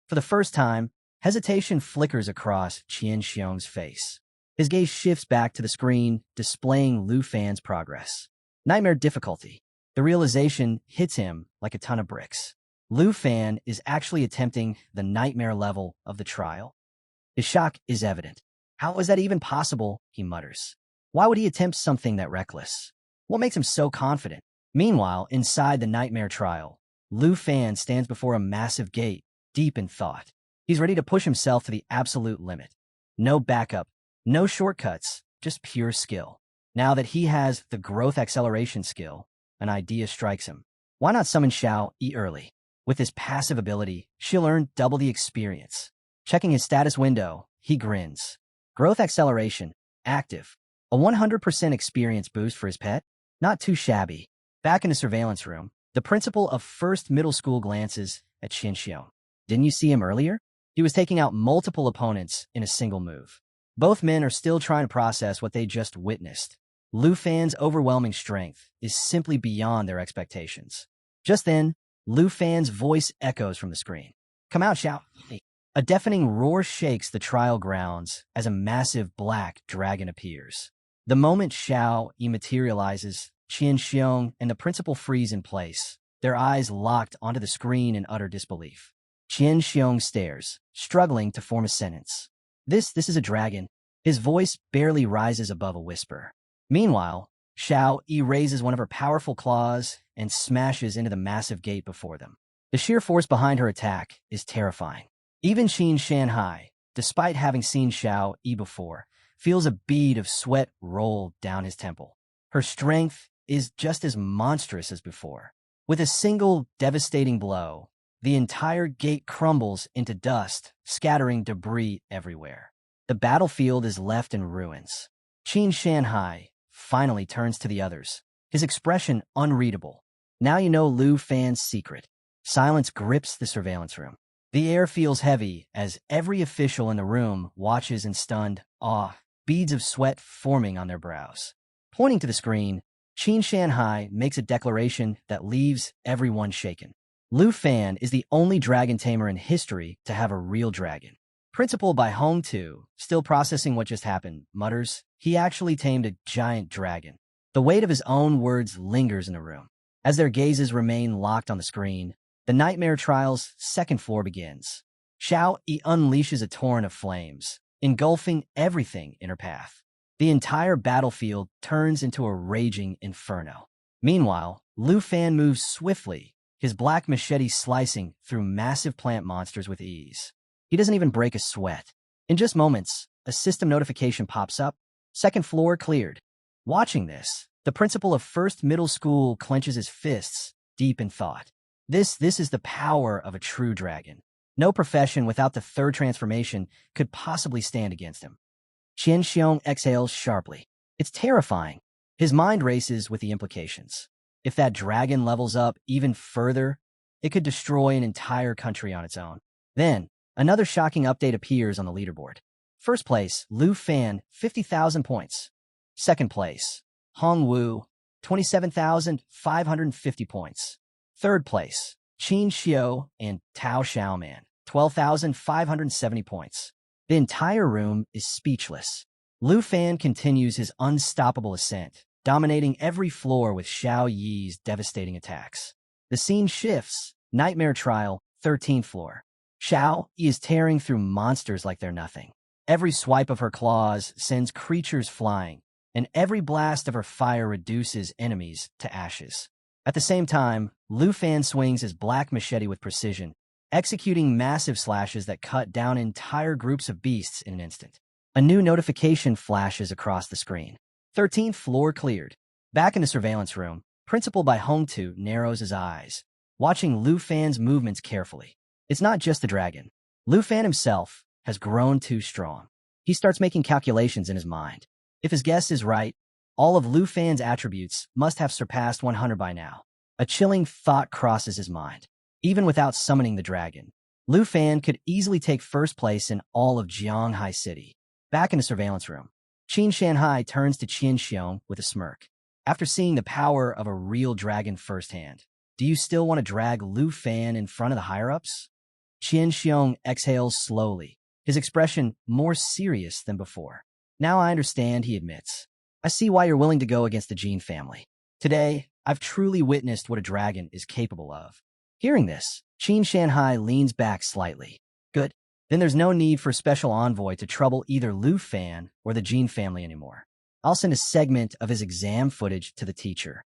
For the first time, Hesitation flickers across Qian Xiong's face. His gaze shifts back to the screen, displaying Lu Fan's progress. Nightmare difficulty. The realization hits him like a ton of bricks. Lu Fan is actually attempting the nightmare level of the trial. His shock is evident. How is that even possible? He mutters. Why would he attempt something that reckless? What makes him so confident? Meanwhile, inside the nightmare trial, Lu Fan stands before a massive gate, deep in thought. He's ready to push himself to the absolute limit. No backup, no shortcuts, just pure skill. Now that he has the growth acceleration skill, an idea strikes him. Why not summon Xiao Yi early? With his passive ability, she'll earn double the experience. Checking his status window, he grins. Growth acceleration, active. A 100% experience boost for his pet? Not too shabby. Back in the surveillance room, the principal of First Middle School glances at Qian Xiong. Didn't you see him earlier? He was taking out multiple opponents in a single move. Both men are still trying to process what they just witnessed. Lu Fan's overwhelming strength is simply beyond their expectations. Just then, Lu Fan's voice echoes from the screen. Come out, Xiao. A deafening roar shakes the trial grounds as a massive black dragon appears. The moment Xiao Yi materializes, Qian Xiong and the principal freeze in place, their eyes locked onto the screen in utter disbelief. Qian Xiong stares, struggling to form a sentence. This is a dragon. His voice barely rises above a whisper. Meanwhile, Xiao Yi raises one of her powerful claws and smashes into the massive gate before them. The sheer force behind her attack is terrifying. Even Qin Shanhai, despite having seen Xiao Yi before, feels a bead of sweat roll down his temple. Her strength is just as monstrous as before. With a single devastating blow, the entire gate crumbles into dust, scattering debris everywhere. The battlefield is left in ruins. Qin Shanhai finally turns to the others, his expression unreadable. Now you know Lu Fan's secret. Silence grips the surveillance room. The air feels heavy as every official in the room watches in stunned awe, beads of sweat forming on their brows. Pointing to the screen, Qin Shanhai makes a declaration that leaves everyone shaken. Lu Fan is the only dragon tamer in history to have a real dragon. Principal by Hong Tu, still processing what just happened, mutters, he actually tamed a giant dragon. The weight of his own words lingers in the room. As their gazes remain locked on the screen, the Nightmare Trial's second floor begins. Xiao Yi unleashes a torrent of flames, engulfing everything in her path. The entire battlefield turns into a raging inferno. Meanwhile, Lu Fan moves swiftly, his black machete slicing through massive plant monsters with ease. He doesn't even break a sweat. In just moments, a system notification pops up. Second floor cleared. Watching this, the principal of First Middle School clenches his fists, deep in thought. This is the power of a true dragon. No profession without the third transformation could possibly stand against him. Qian Xiong exhales sharply. It's terrifying. His mind races with the implications. If that dragon levels up even further, it could destroy an entire country on its own. Then, another shocking update appears on the leaderboard. First place, Lu Fan, 50,000 points. Second place, Hong Wu, 27,550 points. Third place, Qin Xiu and Tao Xiaoman, 12,570 points. The entire room is speechless. Lu Fan continues his unstoppable ascent, dominating every floor with Xiao Yi's devastating attacks. The scene shifts. Nightmare Trial, 13th floor. Xiao Yi is tearing through monsters like they're nothing. Every swipe of her claws sends creatures flying, and every blast of her fire reduces enemies to ashes. At the same time, Lu Fan swings his black machete with precision, executing massive slashes that cut down entire groups of beasts in an instant. A new notification flashes across the screen. 13th floor cleared. Back in the surveillance room, Principal by Hong Tu narrows his eyes, watching Lu Fan's movements carefully. It's not just the dragon. Lu Fan himself has grown too strong. He starts making calculations in his mind. If his guess is right, all of Lu Fan's attributes must have surpassed 100 by now. A chilling thought crosses his mind. Even without summoning the dragon, Lu Fan could easily take first place in all of Jianghai City. Back in the surveillance room, Qin Shanhai turns to Qian Xiong with a smirk. After seeing the power of a real dragon firsthand, do you still want to drag Lu Fan in front of the higher-ups? Qian Xiong exhales slowly, his expression more serious than before. Now I understand, he admits. I see why you're willing to go against the Jin family. Today, I've truly witnessed what a dragon is capable of. Hearing this, Qin Shanhai leans back slightly. Good. Then there's no need for a special envoy to trouble either Lu Fan or the Jin family anymore. I'll send a segment of his exam footage to the teacher.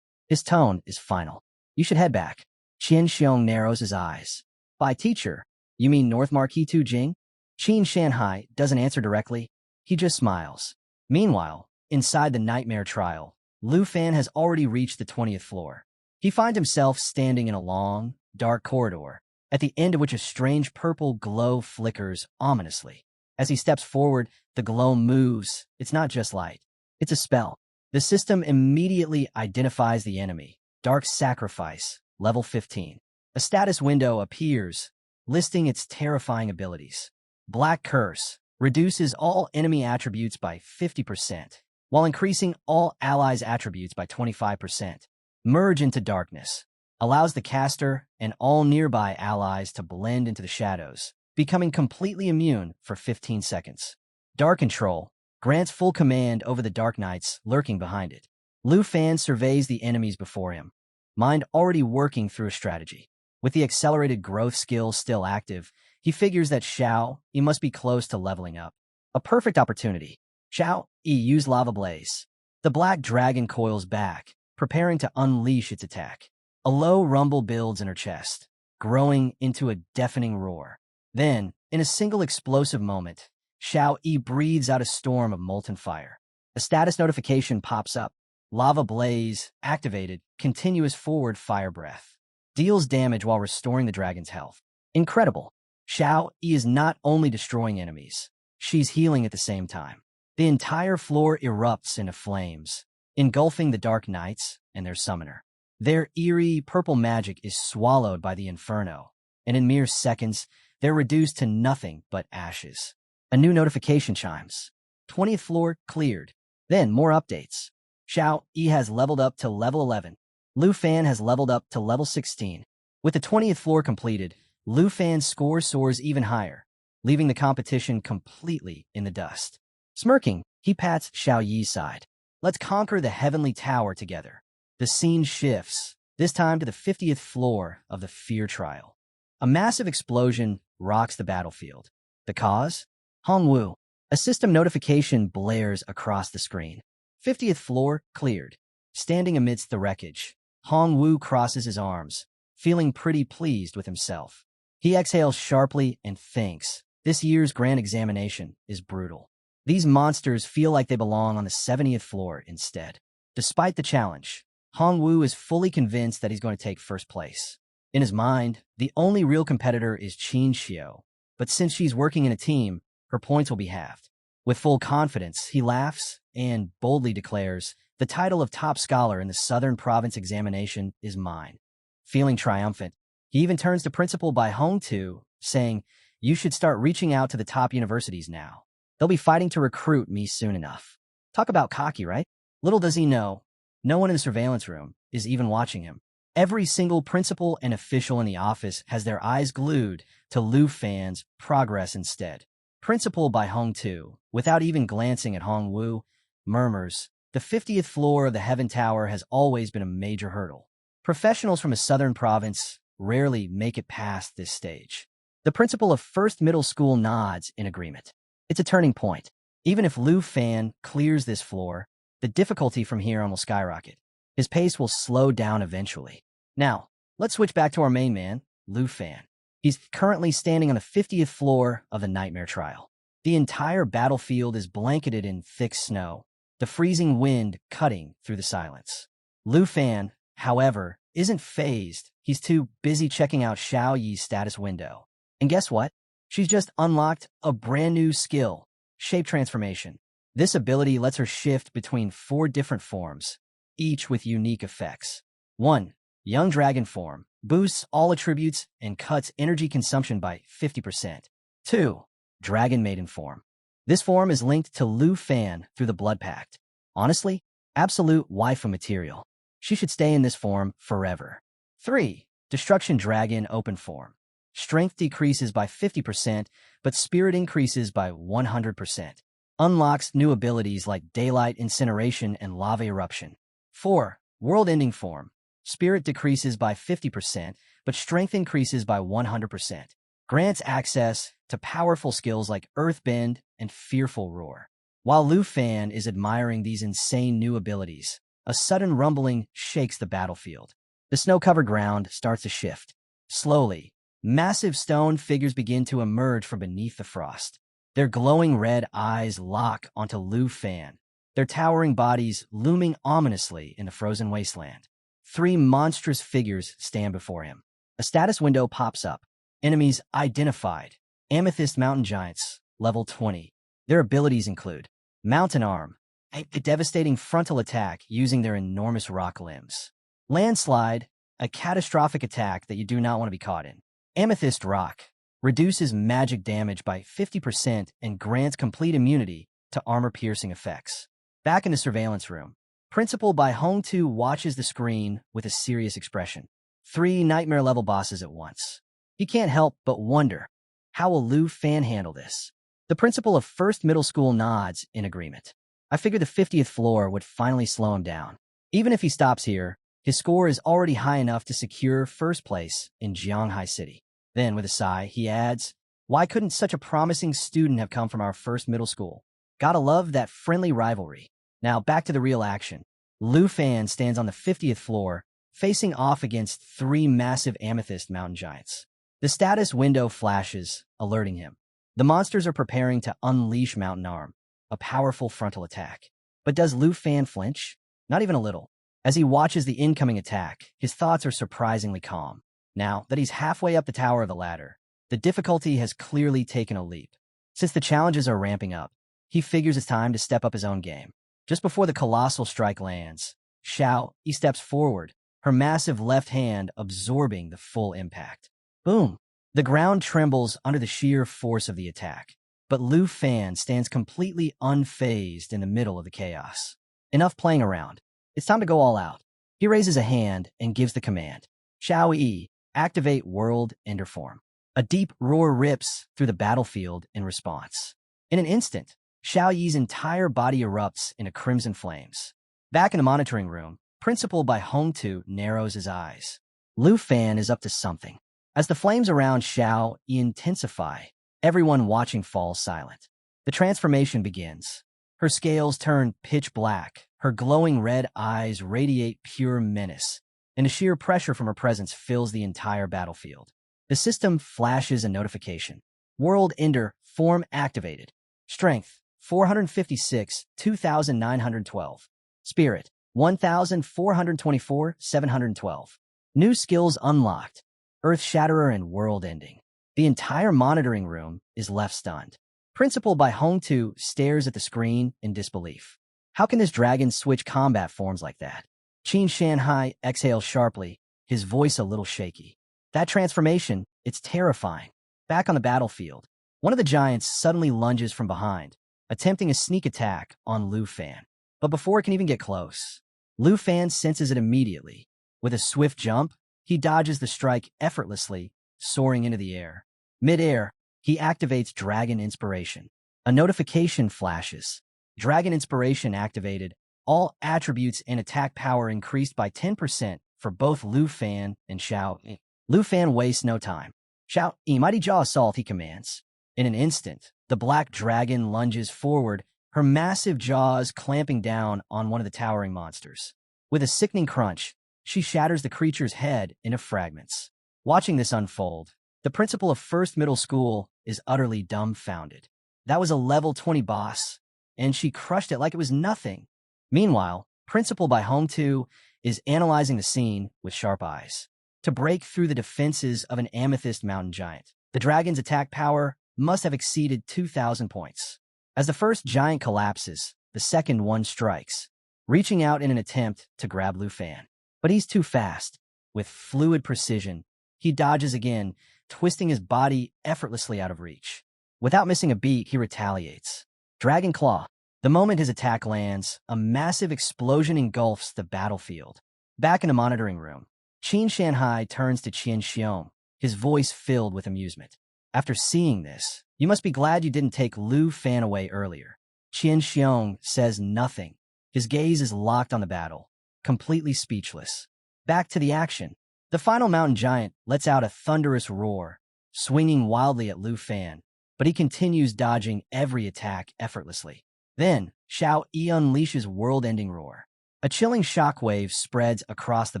His tone is final. You should head back. Qian Xiong narrows his eyes. By teacher, you mean North Marquis Tu Jing? Qin Shanhai doesn't answer directly. He just smiles. Meanwhile, inside the nightmare trial, Lu Fan has already reached the 20th floor. He finds himself standing in a long, dark corridor, at the end of which a strange purple glow flickers ominously. As he steps forward, the glow moves. It's not just light. It's a spell. The system immediately identifies the enemy. Dark Sacrifice, level 15. A status window appears, listing its terrifying abilities. Black Curse reduces all enemy attributes by 50%, while increasing all allies' attributes by 25%. Merge into Darkness allows the caster and all nearby allies to blend into the shadows, becoming completely immune for 15 seconds. Dark Control grants full command over the Dark Knights lurking behind it. Lu Fan surveys the enemies before him, mind already working through a strategy. With the accelerated growth skill still active, he figures that Xiao-Yi must be close to leveling up. A perfect opportunity. Xiao-Yi use Lava Blaze. The black dragon coils back, preparing to unleash its attack. A low rumble builds in her chest, growing into a deafening roar. Then, in a single explosive moment, Xiao-Yi breathes out a storm of molten fire. A status notification pops up. Lava Blaze, activated, continuous forward fire breath. Deals damage while restoring the dragon's health. Incredible. Xiao-Yi is not only destroying enemies, she's healing at the same time. The entire floor erupts into flames, engulfing the Dark Knights and their summoner. Their eerie purple magic is swallowed by the inferno, and in mere seconds, they're reduced to nothing but ashes. A new notification chimes. 20th floor cleared. Then more updates. Xiao-Yi has leveled up to level 11. Lu Fan has leveled up to level 16. With the 20th floor completed, Lu Fan's score soars even higher, leaving the competition completely in the dust. Smirking, he pats Xiao-Yi's side. Let's conquer the heavenly tower together. The scene shifts, this time to the 50th floor of the Fear Trial. A massive explosion rocks the battlefield. The cause? Hongwu. A system notification blares across the screen. 50th floor cleared. Standing amidst the wreckage, Hongwu crosses his arms, feeling pretty pleased with himself. He exhales sharply and thinks, this year's grand examination is brutal. These monsters feel like they belong on the 70th floor instead. Despite the challenge, Hongwu is fully convinced that he's going to take first place. In his mind, the only real competitor is Qin Xiao, but since she's working in a team, her points will be halved. With full confidence, he laughs and boldly declares, the title of top scholar in the Southern Province examination is mine. Feeling triumphant, he even turns to Principal Bai Hongtu, saying, you should start reaching out to the top universities now. They'll be fighting to recruit me soon enough. Talk about cocky, right? Little does he know, no one in the surveillance room is even watching him. Every single principal and official in the office has their eyes glued to Lu Fan's progress instead. Principal Bai Hongtu, without even glancing at Hongwu, murmurs, the 50th floor of the Heaven Tower has always been a major hurdle. Professionals from a southern province rarely make it past this stage. The principal of First Middle School nods in agreement. It's a turning point. Even if Lu Fan clears this floor, the difficulty from here on will skyrocket. His pace will slow down eventually. Now, let's switch back to our main man, Lu Fan. He's currently standing on the 50th floor of the Nightmare Trial. The entire battlefield is blanketed in thick snow, the freezing wind cutting through the silence. Lu Fan, however, isn't fazed. He's too busy checking out Xiao-Yi's status window. And guess what? She's just unlocked a brand new skill, Shape Transformation. This ability lets her shift between 4 different forms, each with unique effects. 1. Young Dragon Form boosts all attributes and cuts energy consumption by 50%. 2. Dragon Maiden Form. This form is linked to Lu Fan through the Blood Pact. Honestly, absolute waifu material. She should stay in this form forever. 3. Destruction Dragon Open Form. Strength decreases by 50%, but spirit increases by 100%. Unlocks new abilities like daylight incineration and lava eruption. 4. World-ending form. Spirit decreases by 50%, but strength increases by 100%. Grants access to powerful skills like Earthbend and Fearful Roar. While Lu Fan is admiring these insane new abilities, a sudden rumbling shakes the battlefield. The snow-covered ground starts to shift. Slowly, massive stone figures begin to emerge from beneath the frost. Their glowing red eyes lock onto Lu Fan, their towering bodies looming ominously in the frozen wasteland. 3 monstrous figures stand before him. A status window pops up. Enemies identified. Amethyst Mountain Giants, level 20. Their abilities include Mountain Arm, a devastating frontal attack using their enormous rock limbs. Landslide, a catastrophic attack that you do not want to be caught in. Amethyst Rock, reduces magic damage by 50% and grants complete immunity to armor-piercing effects. Back in the surveillance room, Principal by Hong Tu watches the screen with a serious expression. 3 nightmare-level bosses at once. He can't help but wonder, how will Lu Fan handle this? The principal of First Middle School nods in agreement. I figured the 50th floor would finally slow him down. Even if he stops here, his score is already high enough to secure first place in Jianghai City. Then, with a sigh, he adds, why couldn't such a promising student have come from our first middle school? Gotta love that friendly rivalry. Now, back to the real action. Lu Fan stands on the 50th floor, facing off against 3 massive Amethyst Mountain Giants. The status window flashes, alerting him. The monsters are preparing to unleash Mountain Arm, a powerful frontal attack. But does Lu Fan flinch? Not even a little. As he watches the incoming attack, his thoughts are surprisingly calm. Now that he's halfway up the tower of the ladder, the difficulty has clearly taken a leap. Since the challenges are ramping up, he figures it's time to step up his own game. Just before the colossal strike lands, he steps forward, her massive left hand absorbing the full impact. Boom! The ground trembles under the sheer force of the attack, but Lu Fan stands completely unfazed in the middle of the chaos. Enough playing around. It's time to go all out. He raises a hand and gives the command. Xiao Yi, activate World Ender Form. A deep roar rips through the battlefield in response. In an instant, Xiao Yi's entire body erupts into crimson flames. Back in the monitoring room, Principal by Hong Tu narrows his eyes. Lu Fan is up to something. As the flames around Xiao Yi intensify, everyone watching falls silent. The transformation begins. Her scales turn pitch black, her glowing red eyes radiate pure menace, and the sheer pressure from her presence fills the entire battlefield. The system flashes a notification. World Ender Form activated. Strength, 456, 2,912. Spirit, 1,424, 712. New skills unlocked. Earth Shatterer and World Ending. The entire monitoring room is left stunned. Principal by Hong Tu stares at the screen in disbelief. How can this dragon switch combat forms like that? Qin Shanhai exhales sharply, his voice a little shaky. That transformation, it's terrifying. Back on the battlefield, one of the giants suddenly lunges from behind, attempting a sneak attack on Lu Fan. But before it can even get close, Lu Fan senses it immediately. With a swift jump, he dodges the strike effortlessly, soaring into the air. Mid-air, he activates Dragon Inspiration. A notification flashes. Dragon Inspiration activated. All attributes and attack power increased by 10% for both Lu Fan and Xiao Yi. Lu Fan wastes no time. Xiao Yi, Mighty Jaw Assault, he commands. In an instant, the black dragon lunges forward, her massive jaws clamping down on one of the towering monsters. With a sickening crunch, she shatters the creature's head into fragments. Watching this unfold, the principal of First Middle School is utterly dumbfounded. That was a level 20 boss, and she crushed it like it was nothing. Meanwhile, Principal by Hong Tu is analyzing the scene with sharp eyes. To break through the defenses of an Amethyst Mountain Giant, the dragon's attack power must have exceeded 2,000 points. As the first giant collapses, the second one strikes, reaching out in an attempt to grab Lu Fan. But he's too fast. With fluid precision, he dodges again, twisting his body effortlessly out of reach. Without missing a beat, he retaliates. Dragon Claw. The moment his attack lands, a massive explosion engulfs the battlefield. Back in the monitoring room, Qin Shanhai turns to Qian Xiong, his voice filled with amusement. After seeing this, you must be glad you didn't take Lu Fan away earlier. Qian Xiong says nothing. His gaze is locked on the battle, completely speechless. Back to the action. The final mountain giant lets out a thunderous roar, swinging wildly at Lu Fan, but he continues dodging every attack effortlessly. Then, Xiao Yi unleashes world-ending roar. A chilling shockwave spreads across the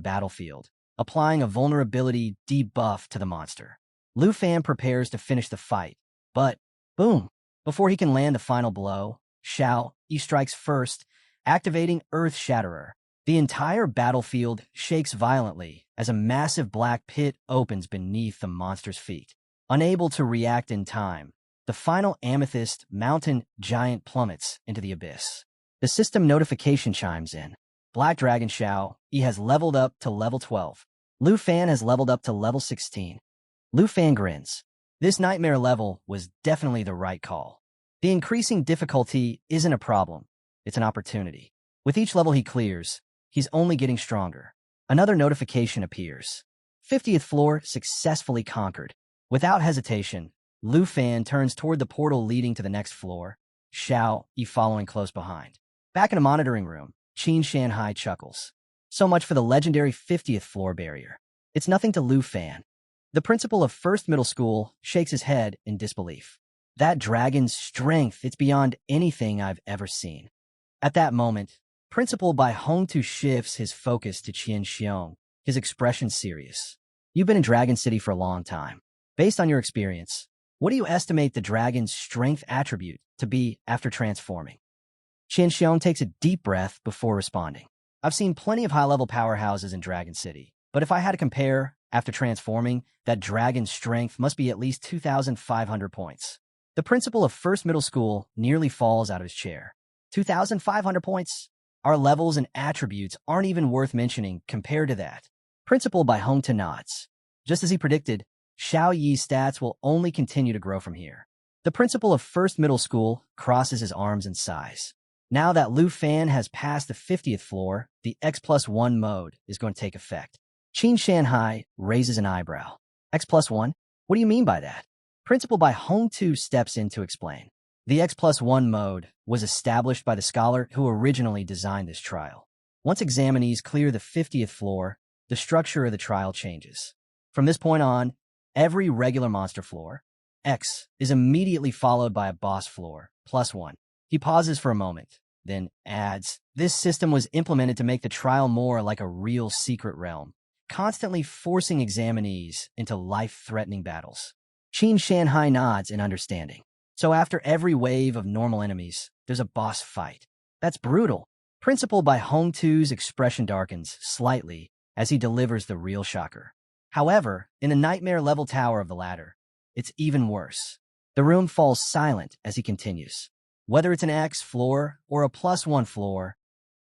battlefield, applying a vulnerability debuff to the monster. Lu Fan prepares to finish the fight, but, boom! Before he can land the final blow, Xiao Yi strikes first, activating Earth Shatterer. The entire battlefield shakes violently as a massive black pit opens beneath the monster's feet. Unable to react in time, the final amethyst mountain giant plummets into the abyss. The system notification chimes in. Black Dragon Xiao Yi has leveled up to level 12. Lu Fan has leveled up to level 16. Lu Fan grins. This nightmare level was definitely the right call. The increasing difficulty isn't a problem, it's an opportunity. With each level he clears, he's only getting stronger. Another notification appears. 50th floor successfully conquered. Without hesitation, Lu Fan turns toward the portal leading to the next floor, Xiao Yi following close behind. Back in a monitoring room, Qin Shanhai chuckles. So much for the legendary 50th floor barrier. It's nothing to Lu Fan. The principal of First Middle School shakes his head in disbelief. That dragon's strength, it's beyond anything I've ever seen. At that moment, Principal Bai Hongtu shifts his focus to Qian Xiong, his expression serious. You've been in Dragon City for a long time. Based on your experience, what do you estimate the dragon's strength attribute to be after transforming? Qian Xiong takes a deep breath before responding. I've seen plenty of high-level powerhouses in Dragon City, but if I had to compare, after transforming, that dragon's strength must be at least 2,500 points. The principal of First Middle School nearly falls out of his chair. 2,500 points? Our levels and attributes aren't even worth mentioning compared to that. Principal Bai Hongtu nods. Just as he predicted, Xiao Yi's stats will only continue to grow from here. The principal of First Middle School crosses his arms and sighs. Now that Lu Fan has passed the 50th floor, the X+1 mode is going to take effect. Qin Shanhai raises an eyebrow. X+1? What do you mean by that? Principal Bai Hongtu steps in to explain. The X+1 mode was established by the scholar who originally designed this trial. Once examinees clear the 50th floor, the structure of the trial changes. From this point on, every regular monster floor, X, is immediately followed by a boss floor, +1. He pauses for a moment, then adds, this system was implemented to make the trial more like a real secret realm, constantly forcing examinees into life-threatening battles. Qin Shanhai nods in understanding. So after every wave of normal enemies, there's a boss fight. That's brutal. Principal Bai Hongtu's expression darkens slightly as he delivers the real shocker. However, in the nightmare-level tower of the ladder, it's even worse. The room falls silent as he continues. Whether it's an X floor or a +1 floor,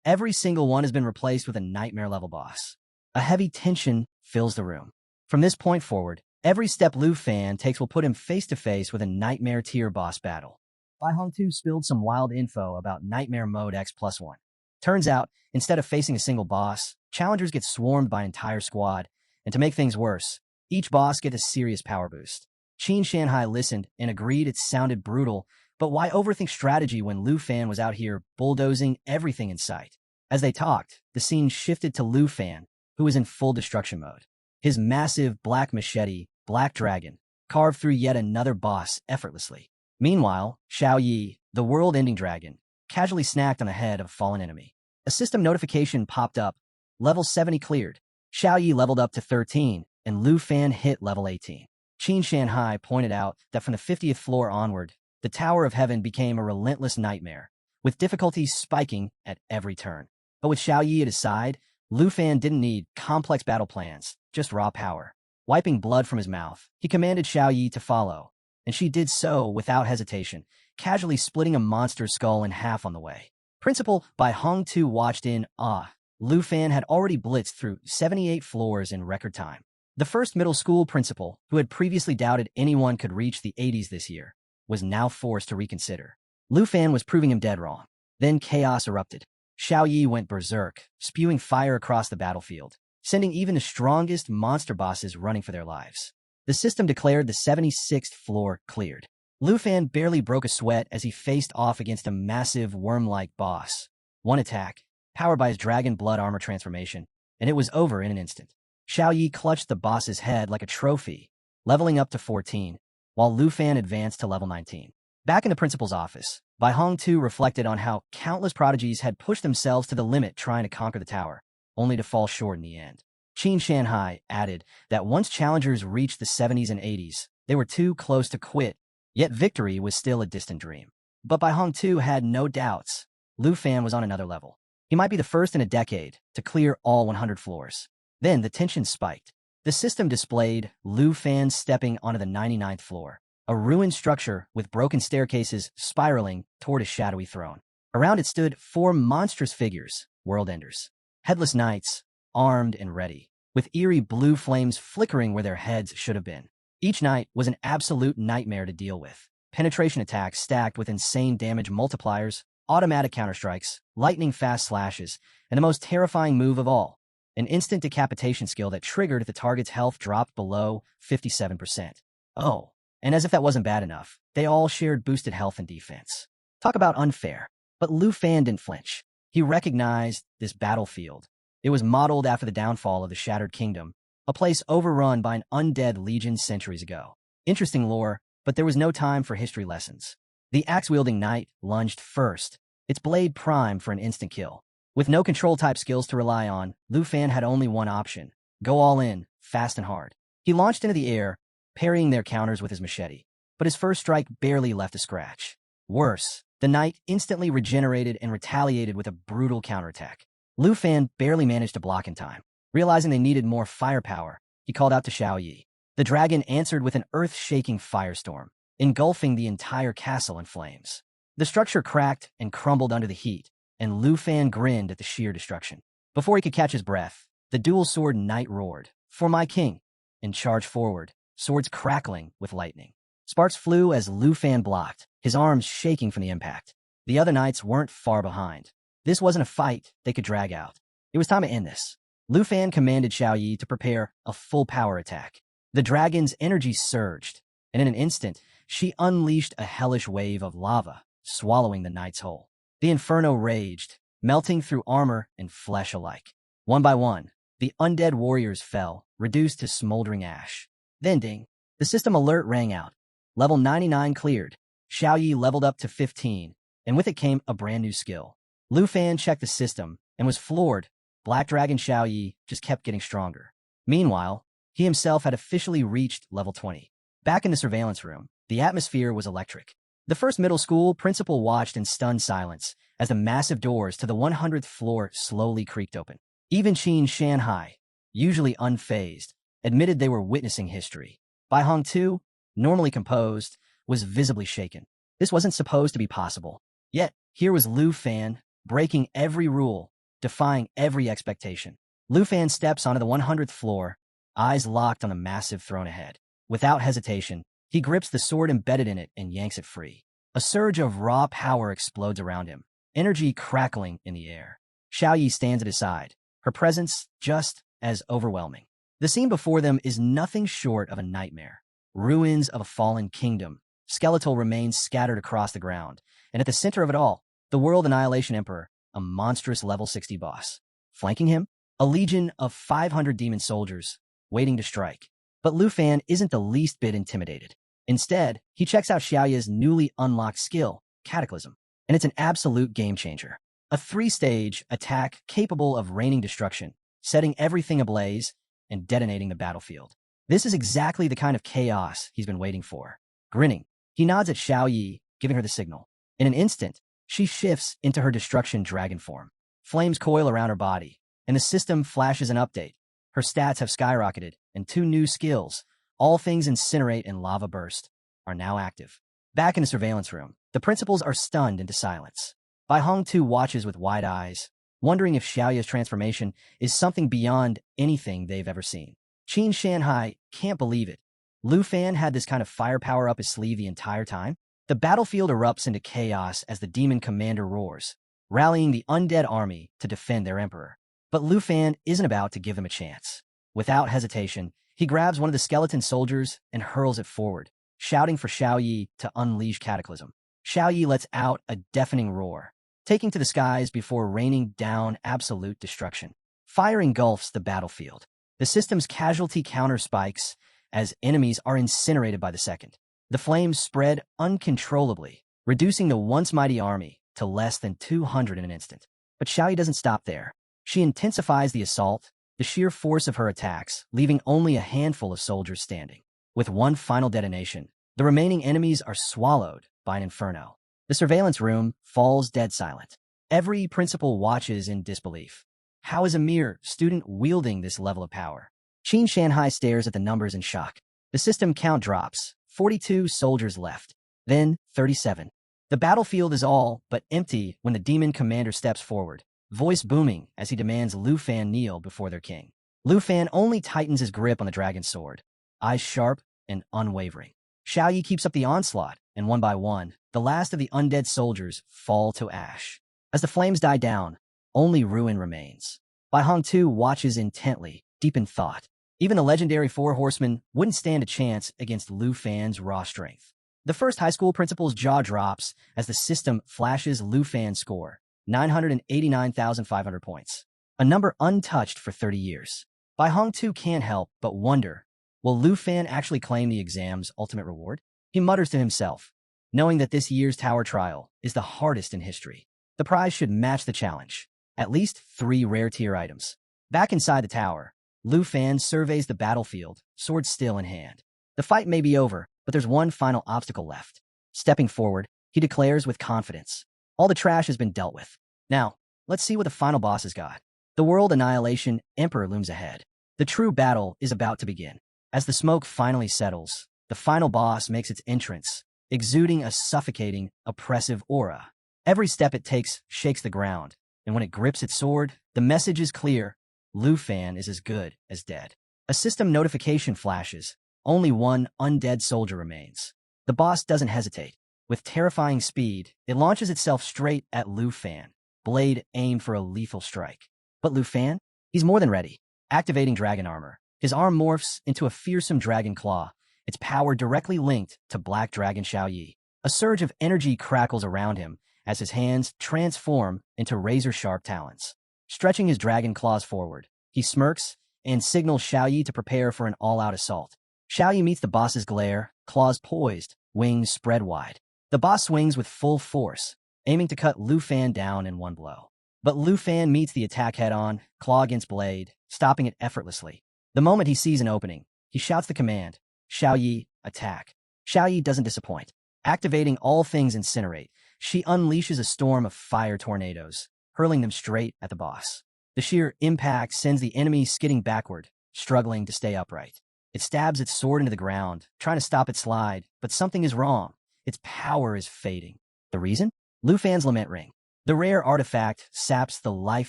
every single one has been replaced with a nightmare-level boss. A heavy tension fills the room. From this point forward, every step Lu Fan takes will put him face-to-face with a nightmare-tier boss battle. Bai Hongtu spilled some wild info about Nightmare Mode X+1. Turns out, instead of facing a single boss, challengers get swarmed by an entire squad, and to make things worse, each boss gets a serious power boost. Qin Shanhai listened and agreed it sounded brutal, but why overthink strategy when Lu Fan was out here bulldozing everything in sight? As they talked, the scene shifted to Lu Fan, who was in full destruction mode. His massive black machete, Black Dragon, carved through yet another boss effortlessly. Meanwhile, Xiao Yi, the world-ending dragon, casually snacked on the head of a fallen enemy. A system notification popped up. Level 70 cleared. Xiao Yi leveled up to 13, and Lu Fan hit level 18. Qin Shanhai pointed out that from the 50th floor onward, the Tower of Heaven became a relentless nightmare, with difficulties spiking at every turn. But with Xiao Yi at his side, Lu Fan didn't need complex battle plans, just raw power. Wiping blood from his mouth, he commanded Xiao Yi to follow, and she did so without hesitation, casually splitting a monster's skull in half on the way. Principal Bai Hongtu watched in awe. Lu Fan had already blitzed through 78 floors in record time. The First Middle School principal, who had previously doubted anyone could reach the 80s this year, was now forced to reconsider. Lu Fan was proving him dead wrong. Then chaos erupted. Xiao Yi went berserk, spewing fire across the battlefield, sending even the strongest monster bosses running for their lives. The system declared the 76th floor cleared. Lu Fan barely broke a sweat as he faced off against a massive worm-like boss. One attack, powered by his dragon blood armor transformation, and it was over in an instant. Xiao Yi clutched the boss's head like a trophy, leveling up to 14, while Lu Fan advanced to level 19. Back in the principal's office, Bai Hong too reflected on how countless prodigies had pushed themselves to the limit trying to conquer the tower, only to fall short in the end. Qin Shanhai added that once challengers reached the 70s and 80s, they were too close to quit, yet victory was still a distant dream. But Bai Hong too had no doubts. Lu Fan was on another level. He might be the first in a decade to clear all 100 floors. Then the tension spiked. The system displayed Lu Fan stepping onto the 99th floor, a ruined structure with broken staircases spiraling toward a shadowy throne. Around it stood 4 monstrous figures, world-enders. Headless knights, armed and ready, with eerie blue flames flickering where their heads should have been. Each knight was an absolute nightmare to deal with. Penetration attacks stacked with insane damage multipliers, automatic counterstrikes, lightning-fast slashes, and the most terrifying move of all, an instant decapitation skill that triggered if the target's health dropped below 57%. Oh, and as if that wasn't bad enough, they all shared boosted health and defense. Talk about unfair. But Lu Fan didn't flinch. He recognized this battlefield. It was modeled after the downfall of the Shattered Kingdom, a place overrun by an undead legion centuries ago. Interesting lore, but there was no time for history lessons. The axe-wielding knight lunged first, its blade primed for an instant kill. With no control-type skills to rely on, Lu Fan had only one option: go all in, fast and hard. He launched into the air, parrying their counters with his machete, but his first strike barely left a scratch. Worse, the knight instantly regenerated and retaliated with a brutal counterattack. Lu Fan barely managed to block in time. Realizing they needed more firepower, he called out to Xiao Yi. The dragon answered with an earth-shaking firestorm, engulfing the entire castle in flames. The structure cracked and crumbled under the heat, and Lu Fan grinned at the sheer destruction. Before he could catch his breath, the dual-sword knight roared, "For my king!" and charged forward, swords crackling with lightning. Sparks flew as Lu Fan blocked, his arms shaking from the impact. The other knights weren't far behind. This wasn't a fight they could drag out. It was time to end this. Lu Fan commanded Xiao Yi to prepare a full-power attack. The dragon's energy surged, and in an instant, she unleashed a hellish wave of lava, swallowing the knight's whole. The inferno raged, melting through armor and flesh alike. One by one, the undead warriors fell, reduced to smoldering ash. Then ding, the system alert rang out. Level 99 cleared. Xiao Yi leveled up to 15, and with it came a brand new skill. Lu Fan checked the system and was floored. Black Dragon Xiao Yi just kept getting stronger. Meanwhile, he himself had officially reached level 20. Back in the surveillance room, the atmosphere was electric. The first middle school principal watched in stunned silence as the massive doors to the 100th floor slowly creaked open. Even Qin Shanhai, usually unfazed, admitted they were witnessing history. Bai Hong too, normally composed, was visibly shaken. This wasn't supposed to be possible. Yet, here was Lu Fan, breaking every rule, defying every expectation. Lu Fan steps onto the 100th floor, eyes locked on the massive throne ahead. Without hesitation, he grips the sword embedded in it and yanks it free. A surge of raw power explodes around him, energy crackling in the air. Xiao Yi stands at his side, her presence just as overwhelming. The scene before them is nothing short of a nightmare. Ruins of a fallen kingdom, skeletal remains scattered across the ground, and at the center of it all, the World Annihilation Emperor, a monstrous level 60 boss. Flanking him, a legion of 500 demon soldiers, waiting to strike. But Lu Fan isn't the least bit intimidated. Instead, he checks out Xiaoya's newly unlocked skill, Cataclysm, and it's an absolute game-changer. A 3-stage attack capable of raining destruction, setting everything ablaze, and detonating the battlefield. This is exactly the kind of chaos he's been waiting for. Grinning, he nods at Xiao Yi, giving her the signal. In an instant, she shifts into her destruction dragon form. Flames coil around her body, and the system flashes an update. Her stats have skyrocketed, and 2 new skills, All Things Incinerate and Lava Burst, are now active. Back in the surveillance room, the principals are stunned into silence. Bai Hong too watches with wide eyes, wondering if Xiaoya's transformation is something beyond anything they've ever seen. Qin Shanhai can't believe it. Lu Fan had this kind of firepower up his sleeve the entire time? The battlefield erupts into chaos as the demon commander roars, rallying the undead army to defend their emperor. But Lu Fan isn't about to give them a chance. Without hesitation, He grabs one of the skeleton soldiers and hurls it forward, shouting for Xiao Yi to unleash Cataclysm. Xiao Yi lets out a deafening roar, taking to the skies before raining down absolute destruction. Fire engulfs the battlefield. The system's casualty counter spikes as enemies are incinerated by the second. The flames spread uncontrollably, reducing the once mighty army to less than 200 in an instant. But Xiao Yi doesn't stop there. She intensifies the assault, the sheer force of her attacks, leaving only a handful of soldiers standing. With one final detonation, the remaining enemies are swallowed by an inferno. The surveillance room falls dead silent. Every principal watches in disbelief. How is a mere student wielding this level of power? Qin Shanhai stares at the numbers in shock. The system count drops. 42 soldiers left. Then 37. The battlefield is all but empty when the demon commander steps forward, voice booming as he demands Lu Fan kneel before their king. Lu Fan only tightens his grip on the dragon's sword, eyes sharp and unwavering. Xiao Yi keeps up the onslaught, and one by one, the last of the undead soldiers fall to ash. As the flames die down, only ruin remains. Bai Hong Tu watches intently, deep in thought. Even the legendary Four Horsemen wouldn't stand a chance against Lu Fan's raw strength. The first high school principal's jaw drops as the system flashes Lu Fan's score, 989,500 points. A number untouched for 30 years. Bai Hong Tu can't help but wonder, will Lu Fan actually claim the exam's ultimate reward? He mutters to himself, knowing that this year's tower trial is the hardest in history. The prize should match the challenge. At least 3 rare tier items. Back inside the tower, Lu Fan surveys the battlefield, sword still in hand. The fight may be over, but there's one final obstacle left. Stepping forward, he declares with confidence, all the trash has been dealt with. Now, let's see what the final boss has got. The World Annihilation Emperor looms ahead. The true battle is about to begin. As the smoke finally settles, the final boss makes its entrance, exuding a suffocating, oppressive aura. Every step it takes shakes the ground, and when it grips its sword, the message is clear. Lu Fan is as good as dead. A system notification flashes. Only one undead soldier remains. The boss doesn't hesitate. With terrifying speed, it launches itself straight at Lu Fan, blade aimed for a lethal strike. But Lu Fan? He's more than ready. Activating dragon armor, his arm morphs into a fearsome dragon claw, its power directly linked to Black Dragon Xiao Yi. A surge of energy crackles around him as his hands transform into razor-sharp talons. Stretching his dragon claws forward, he smirks and signals Xiao Yi to prepare for an all-out assault. Xiao Yi meets the boss's glare, claws poised, wings spread wide. The boss swings with full force, aiming to cut Lu Fan down in one blow. But Lu Fan meets the attack head-on, claw against blade, stopping it effortlessly. The moment he sees an opening, he shouts the command, Xiao Yi, attack. Xiao Yi doesn't disappoint. Activating all things incinerate, she unleashes a storm of fire tornadoes, hurling them straight at the boss. The sheer impact sends the enemy skidding backward, struggling to stay upright. It stabs its sword into the ground, trying to stop its slide, but something is wrong. Its power is fading. The reason? Lu Fan's Lament Ring. The rare artifact saps the life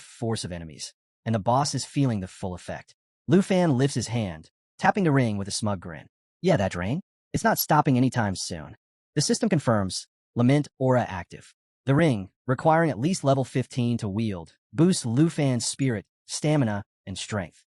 force of enemies, and the boss is feeling the full effect. Lu Fan lifts his hand, tapping the ring with a smug grin. Yeah, that drain? It's not stopping anytime soon. The system confirms, Lament Aura active. The ring, requiring at least level 15 to wield, boosts Lu Fan's spirit, stamina, and strength,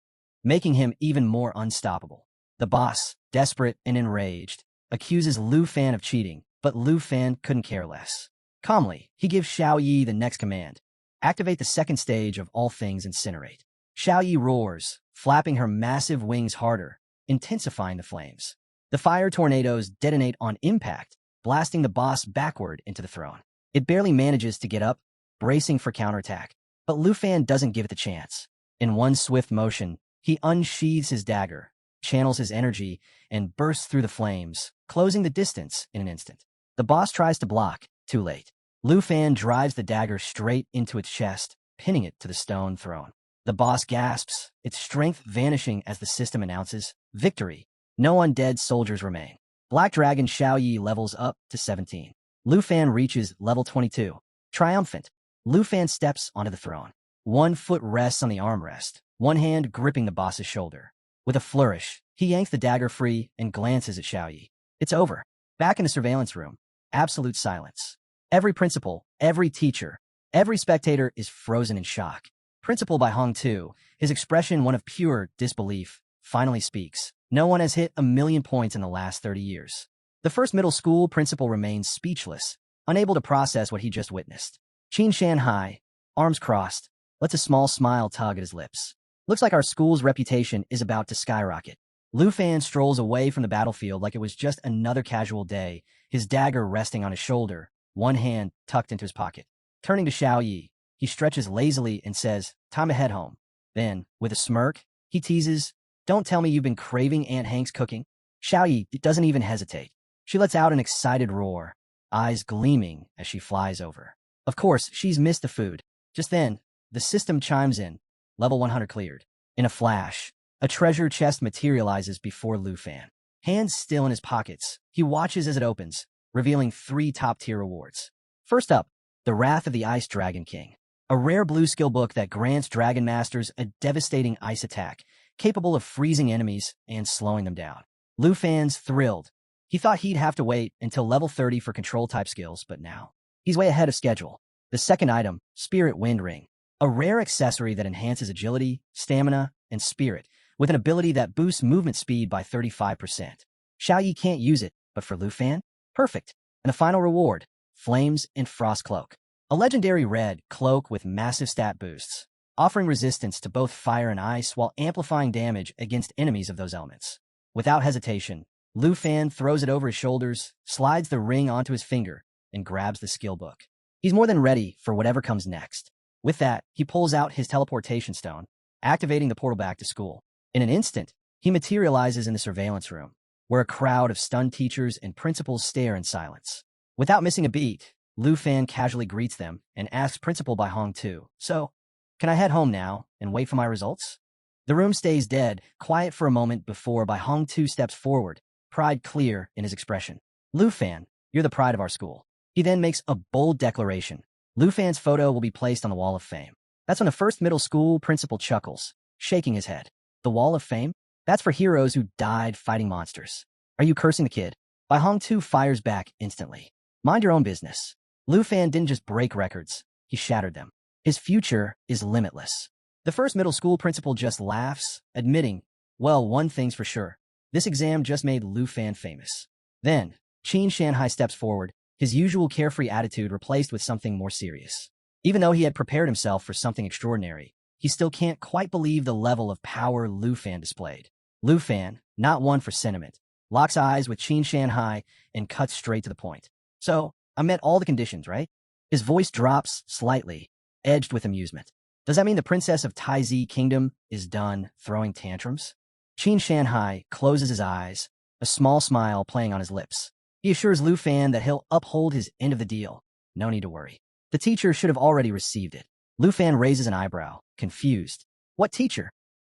making him even more unstoppable. The boss, desperate and enraged, accuses Lu Fan of cheating, but Lu Fan couldn't care less. Calmly, he gives Xiao Yi the next command. Activate the second stage of All Things Incinerate. Xiao Yi roars, flapping her massive wings harder, intensifying the flames. The fire tornadoes detonate on impact, blasting the boss backward into the throne. It barely manages to get up, bracing for counterattack. But Lu Fan doesn't give it the chance. In one swift motion, he unsheathes his dagger, channels his energy, and bursts through the flames, closing the distance in an instant. The boss tries to block, too late. Lu Fan drives the dagger straight into its chest, pinning it to the stone throne. The boss gasps, its strength vanishing as the system announces, victory. No undead soldiers remain. Black Dragon Xiao Yi levels up to 17. Lu Fan reaches level 22. Triumphant, Lu Fan steps onto the throne. One foot rests on the armrest, one hand gripping the boss's shoulder. With a flourish, he yanks the dagger free and glances at Xiao Yi. It's over. Back in the surveillance room, absolute silence. Every principal, every teacher, every spectator is frozen in shock. Principal Bai Hong Tu, his expression one of pure disbelief, finally speaks. No one has hit 1,000,000 points in the last 30 years. The first middle school principal remains speechless, unable to process what he just witnessed. Qin Shanhai, arms crossed, lets a small smile tug at his lips. Looks like our school's reputation is about to skyrocket. Lu Fan strolls away from the battlefield like it was just another casual day, his dagger resting on his shoulder, one hand tucked into his pocket. Turning to Xiao Yi, he stretches lazily and says, "Time to head home." Then, with a smirk, he teases, "Don't tell me you've been craving Aunt Hank's cooking." Xiao Yi doesn't even hesitate. She lets out an excited roar, eyes gleaming as she flies over. Of course, she's missed the food. Just then, the system chimes in. Level 100 cleared. In a flash, a treasure chest materializes before Lu Fan. Hands still in his pockets, he watches as it opens, revealing 3 top-tier rewards. First up, the Wrath of the Ice Dragon King, a rare blue skill book that grants Dragon Masters a devastating ice attack, capable of freezing enemies and slowing them down. Lu Fan's thrilled. He thought he'd have to wait until level 30 for control-type skills, but now he's way ahead of schedule. The second item, Spirit Wind Ring, a rare accessory that enhances agility, stamina, and spirit, with an ability that boosts movement speed by 35%. Xiao Yi can't use it, but for Lu Fan, perfect. And the final reward, Flames and Frost Cloak, a legendary red cloak with massive stat boosts, offering resistance to both fire and ice while amplifying damage against enemies of those elements. Without hesitation, Lu Fan throws it over his shoulders, slides the ring onto his finger, and grabs the skill book. He's more than ready for whatever comes next. With that, he pulls out his teleportation stone, activating the portal back to school. In an instant, he materializes in the surveillance room, where a crowd of stunned teachers and principals stare in silence. Without missing a beat, Lu Fan casually greets them and asks Principal Bai Hong Tu, "So, can I head home now and wait for my results?" The room stays dead, quiet for a moment before Bai Hong Tu steps forward, pride clear in his expression. "Lu Fan, you're the pride of our school." He then makes a bold declaration. Lu Fan's photo will be placed on the Wall of Fame. That's when the first middle school principal chuckles, shaking his head. The Wall of Fame? That's for heroes who died fighting monsters. Are you cursing the kid? Bai Hong Tu fires back instantly. Mind your own business. Lu Fan didn't just break records, he shattered them. His future is limitless. The first middle school principal just laughs, admitting, well, one thing's for sure. This exam just made Lu Fan famous. Then, Qin Shanhai steps forward, his usual carefree attitude replaced with something more serious. Even though he had prepared himself for something extraordinary, he still can't quite believe the level of power Lu Fan displayed. Lu Fan, not one for sentiment, locks eyes with Qin Shanhai and cuts straight to the point. "So, I met all the conditions, right?" His voice drops slightly, edged with amusement. "Does that mean the princess of Taizi Kingdom is done throwing tantrums?" Qin Shanhai closes his eyes, a small smile playing on his lips. He assures Lu Fan that he'll uphold his end of the deal. No need to worry. The teacher should have already received it. Lu Fan raises an eyebrow, confused. "What teacher?"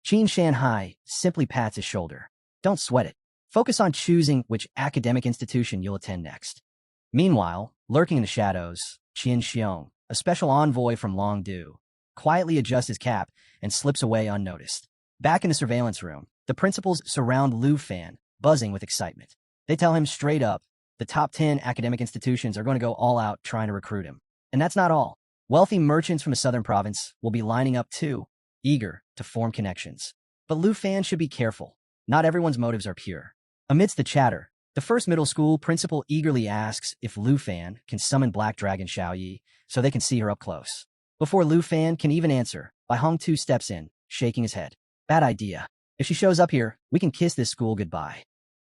Qin Shanhai simply pats his shoulder. "Don't sweat it. Focus on choosing which academic institution you'll attend next." Meanwhile, lurking in the shadows, Qian Xiong, a special envoy from Longdu, quietly adjusts his cap and slips away unnoticed. Back in the surveillance room, the principals surround Lu Fan, buzzing with excitement. They tell him straight up, the top 10 academic institutions are going to go all out trying to recruit him. And that's not all. Wealthy merchants from the southern province will be lining up too, eager to form connections. But Lu Fan should be careful. Not everyone's motives are pure. Amidst the chatter, the first middle school principal eagerly asks if Lu Fan can summon Black Dragon Xiao Yi so they can see her up close. Before Lu Fan can even answer, Bai Hong Tu steps in, shaking his head. "Bad idea. If she shows up here, we can kiss this school goodbye."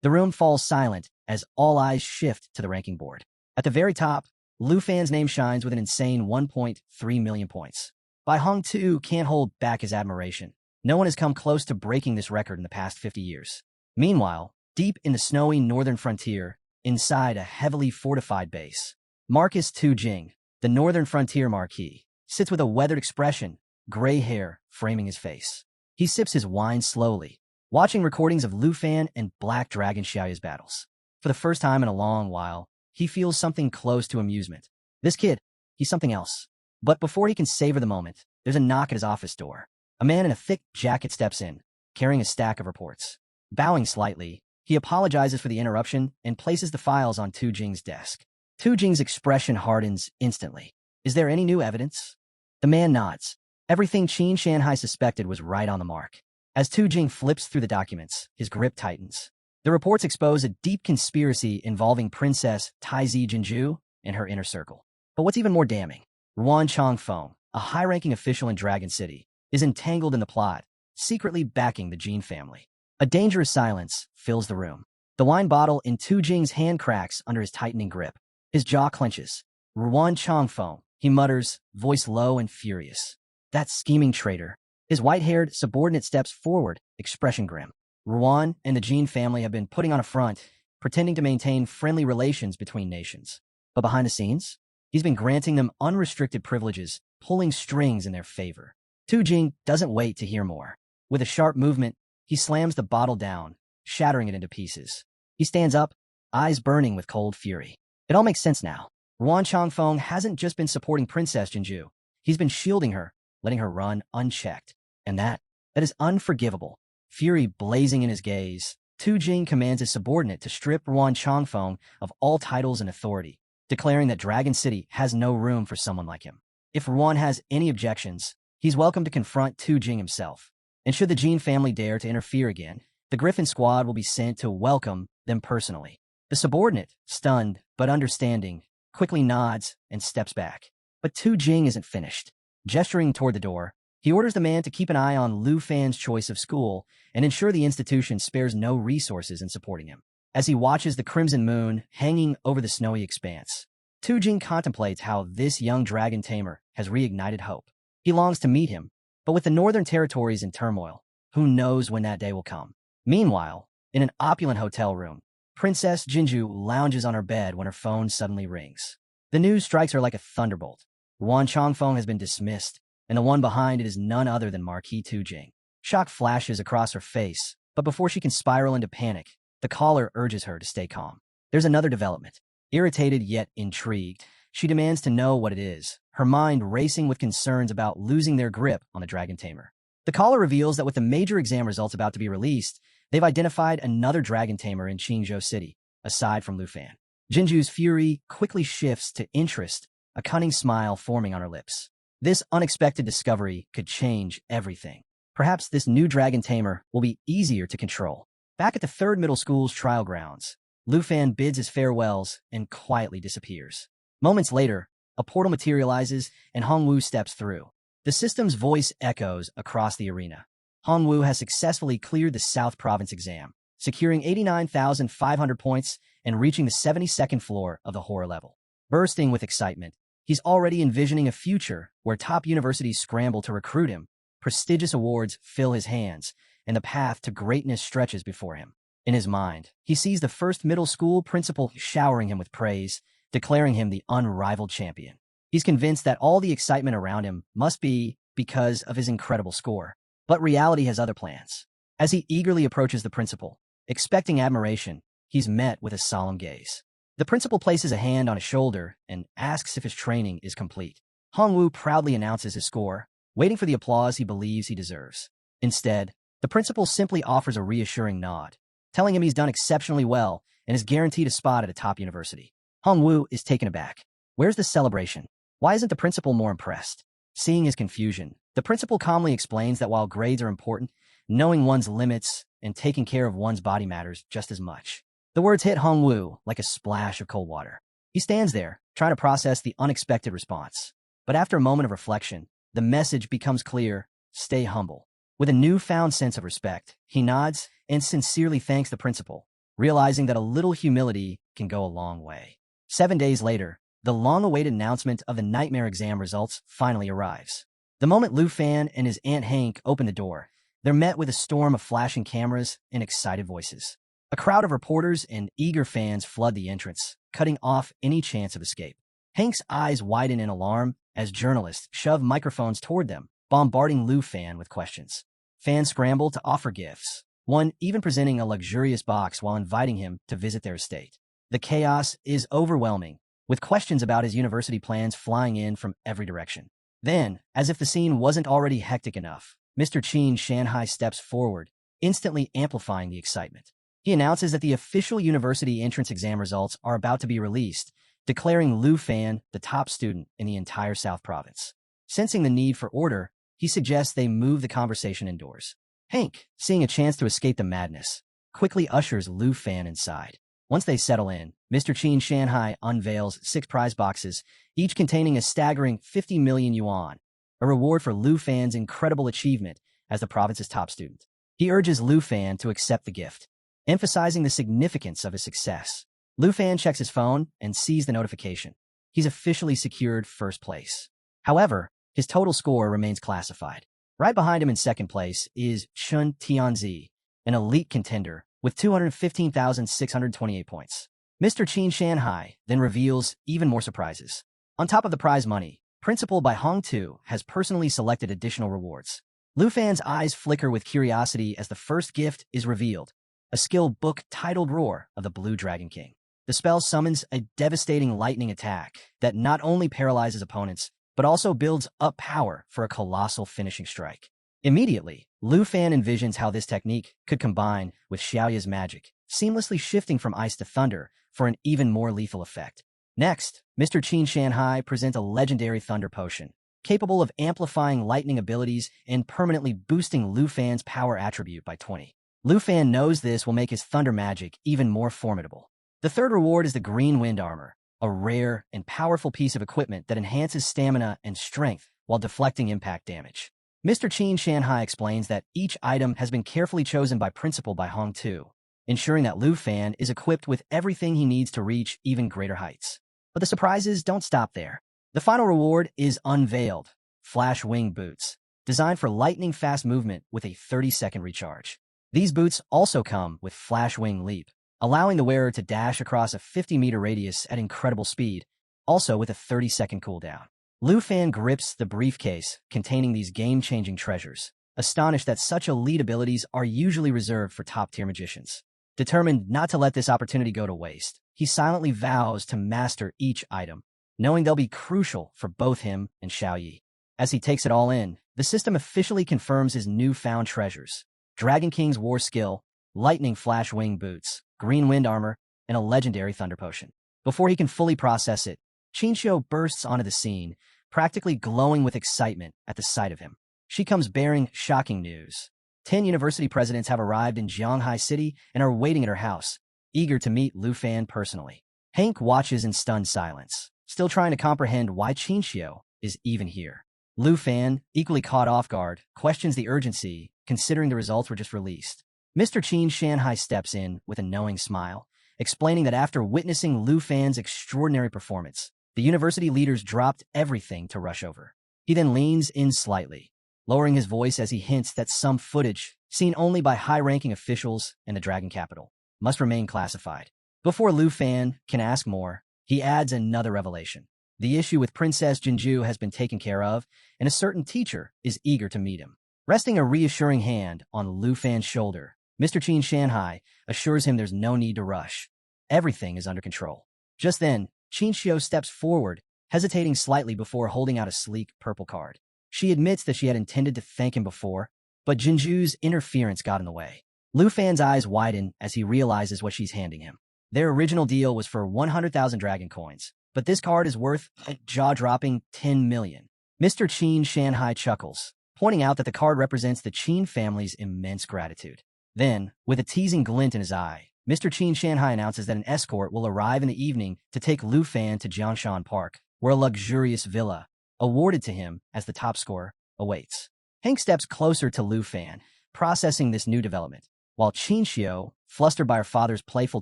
The room falls silent as all eyes shift to the ranking board. At the very top, Lu Fan's name shines with an insane 1.3 million points. Bai Hong Tu can't hold back his admiration. No one has come close to breaking this record in the past 50 years. Meanwhile, deep in the snowy northern frontier, inside a heavily fortified base, Marcus Tu Jing, the northern frontier marquis, sits with a weathered expression, gray hair framing his face. He sips his wine slowly, watching recordings of Lu Fan and Black Dragon Xiaoya's battles. For the first time in a long while, he feels something close to amusement. This kid, he's something else. But before he can savor the moment, there's a knock at his office door. A man in a thick jacket steps in, carrying a stack of reports. Bowing slightly, he apologizes for the interruption and places the files on Tu Jing's desk. Tu Jing's expression hardens instantly. "Is there any new evidence?" The man nods. Everything Qin Shanhai suspected was right on the mark. As Tu Jing flips through the documents, his grip tightens. The reports expose a deep conspiracy involving Princess Taizi Jinju and her inner circle. But what's even more damning, Ruan Changfeng, a high-ranking official in Dragon City, is entangled in the plot, secretly backing the Jin family. A dangerous silence fills the room. The wine bottle in Tu Jing's hand cracks under his tightening grip. His jaw clenches. Ruan Changfeng, he mutters, voice low and furious. That scheming traitor. His white-haired subordinate steps forward, expression grim. Ruan and the Jin family have been putting on a front, pretending to maintain friendly relations between nations. But behind the scenes, he's been granting them unrestricted privileges, pulling strings in their favor. Tu Jing doesn't wait to hear more. With a sharp movement, he slams the bottle down, shattering it into pieces. He stands up, eyes burning with cold fury. It all makes sense now. Ruan Changfeng hasn't just been supporting Princess Jinju. He's been shielding her, letting her run unchecked. And that is unforgivable. Fury blazing in his gaze, Tu Jing commands his subordinate to strip Ruan Changfeng of all titles and authority, declaring that Dragon City has no room for someone like him. If Ruan has any objections, he's welcome to confront Tu Jing himself. And should the Jin family dare to interfere again, the Griffin squad will be sent to welcome them personally. The subordinate, stunned but understanding, quickly nods and steps back. But Tu Jing isn't finished. Gesturing toward the door, he orders the man to keep an eye on Lu Fan's choice of school and ensure the institution spares no resources in supporting him. As he watches the crimson moon hanging over the snowy expanse, Tu Jing contemplates how this young dragon tamer has reignited hope. He longs to meet him, but with the northern territories in turmoil, who knows when that day will come. Meanwhile, in an opulent hotel room, Princess Jinju lounges on her bed when her phone suddenly rings. The news strikes her like a thunderbolt. Ruan Changfeng has been dismissed, and the one behind it is none other than Marquis Tu Jing. Shock flashes across her face, but before she can spiral into panic, the caller urges her to stay calm. There's another development. Irritated yet intrigued, she demands to know what it is, her mind racing with concerns about losing their grip on the dragon tamer. The caller reveals that with the major exam results about to be released, they've identified another dragon tamer in Qingzhou City, aside from Lu Fan. Jinju's fury quickly shifts to interest, a cunning smile forming on her lips. This unexpected discovery could change everything. Perhaps this new dragon tamer will be easier to control. Back at the third middle school's trial grounds, Lu Fan bids his farewells and quietly disappears. Moments later, a portal materializes and Hongwu steps through. The system's voice echoes across the arena. Hongwu has successfully cleared the South Province exam, securing 89,500 points and reaching the 72nd floor of the horror level. Bursting with excitement, he's already envisioning a future where top universities scramble to recruit him, prestigious awards fill his hands, and the path to greatness stretches before him. In his mind, he sees the first middle school principal showering him with praise, declaring him the unrivaled champion. He's convinced that all the excitement around him must be because of his incredible score. But reality has other plans. As he eagerly approaches the principal, expecting admiration, he's met with a solemn gaze. The principal places a hand on his shoulder and asks if his training is complete. Hongwu proudly announces his score, waiting for the applause he believes he deserves. Instead, the principal simply offers a reassuring nod, telling him he's done exceptionally well and is guaranteed a spot at a top university. Hongwu is taken aback. Where's the celebration? Why isn't the principal more impressed? Seeing his confusion, the principal calmly explains that while grades are important, knowing one's limits and taking care of one's body matters just as much. The words hit Hongwu like a splash of cold water. He stands there, trying to process the unexpected response. But after a moment of reflection, the message becomes clear: stay humble. With a newfound sense of respect, he nods and sincerely thanks the principal, realizing that a little humility can go a long way. 7 days later, the long-awaited announcement of the nightmare exam results finally arrives. The moment Lu Fan and his Aunt Hank open the door, they're met with a storm of flashing cameras and excited voices. A crowd of reporters and eager fans flood the entrance, cutting off any chance of escape. Hank's eyes widen in alarm as journalists shove microphones toward them, bombarding Lu Fan with questions. Fans scramble to offer gifts, one even presenting a luxurious box while inviting him to visit their estate. The chaos is overwhelming, with questions about his university plans flying in from every direction. Then, as if the scene wasn't already hectic enough, Mr. Qin Shanhai steps forward, instantly amplifying the excitement. He announces that the official university entrance exam results are about to be released, declaring Lu Fan the top student in the entire South Province. Sensing the need for order, he suggests they move the conversation indoors. Hank, seeing a chance to escape the madness, quickly ushers Lu Fan inside. Once they settle in, Mr. Qin Shanhai unveils 6 prize boxes, each containing a staggering 50 million yuan, a reward for Lu Fan's incredible achievement as the province's top student. He urges Lu Fan to accept the gift, emphasizing the significance of his success. Lu Fan checks his phone and sees the notification. He's officially secured first place. However, his total score remains classified. Right behind him in second place is Chun Tianzi, an elite contender with 215,628 points. Mr. Qin Shanhai then reveals even more surprises. On top of the prize money, Principal by Hong Tu has personally selected additional rewards. Lu Fan's eyes flicker with curiosity as the first gift is revealed, a skill book titled Roar of the Blue Dragon King. The spell summons a devastating lightning attack that not only paralyzes opponents, but also builds up power for a colossal finishing strike. Immediately, Lu Fan envisions how this technique could combine with Xiaoya's magic, seamlessly shifting from ice to thunder for an even more lethal effect. Next, Mr. Qin Shanhai presents a legendary thunder potion, capable of amplifying lightning abilities and permanently boosting Lu Fan's power attribute by 20. Lu Fan knows this will make his thunder magic even more formidable. The third reward is the Green Wind Armor, a rare and powerful piece of equipment that enhances stamina and strength while deflecting impact damage. Mr. Qin Shanhai explains that each item has been carefully chosen by Principal by Hong Tu, ensuring that Lu Fan is equipped with everything he needs to reach even greater heights. But the surprises don't stop there. The final reward is unveiled, Flash Wing Boots, designed for lightning-fast movement with a 30-second recharge. These boots also come with Flash Wing Leap, allowing the wearer to dash across a 50-meter radius at incredible speed, also with a 30-second cooldown. Lu Fan grips the briefcase containing these game-changing treasures, astonished that such elite abilities are usually reserved for top-tier magicians. Determined not to let this opportunity go to waste, he silently vows to master each item, knowing they'll be crucial for both him and Xiaoyi. As he takes it all in, the system officially confirms his newfound treasures: Dragon King's War Skill, Lightning Flash Wing Boots, Green Wind Armor, and a legendary Thunder Potion. Before he can fully process it, Qinxiu bursts onto the scene, practically glowing with excitement at the sight of him. She comes bearing shocking news. 10 university presidents have arrived in Jianghai City and are waiting at her house, eager to meet Lu Fan personally. Hank watches in stunned silence, still trying to comprehend why Qinxiu is even here. Lu Fan, equally caught off guard, questions the urgency, considering the results were just released. Mr. Qin Shanhai steps in with a knowing smile, explaining that after witnessing Lu Fan's extraordinary performance, the university leaders dropped everything to rush over. He then leans in slightly, lowering his voice as he hints that some footage, seen only by high-ranking officials in the Dragon Capital, must remain classified. Before Lu Fan can ask more, he adds another revelation. The issue with Princess Jinju has been taken care of, and a certain teacher is eager to meet him. Resting a reassuring hand on Lu Fan's shoulder, Mr. Qin Shanhai assures him there's no need to rush. Everything is under control. Just then, Qinxiu steps forward, hesitating slightly before holding out a sleek purple card. She admits that she had intended to thank him before, but Jinju's interference got in the way. Lu Fan's eyes widen as he realizes what she's handing him. Their original deal was for 100,000 dragon coins, but this card is worth a jaw-dropping 10 million. Mr. Qin Shanhai chuckles, pointing out that the card represents the Qin family's immense gratitude. Then, with a teasing glint in his eye, Mr. Qin Shanhai announces that an escort will arrive in the evening to take Lu Fan to Jiangshan Park, where a luxurious villa, awarded to him as the top scorer, awaits. Hank steps closer to Lu Fan, processing this new development, while Qinxiu, flustered by her father's playful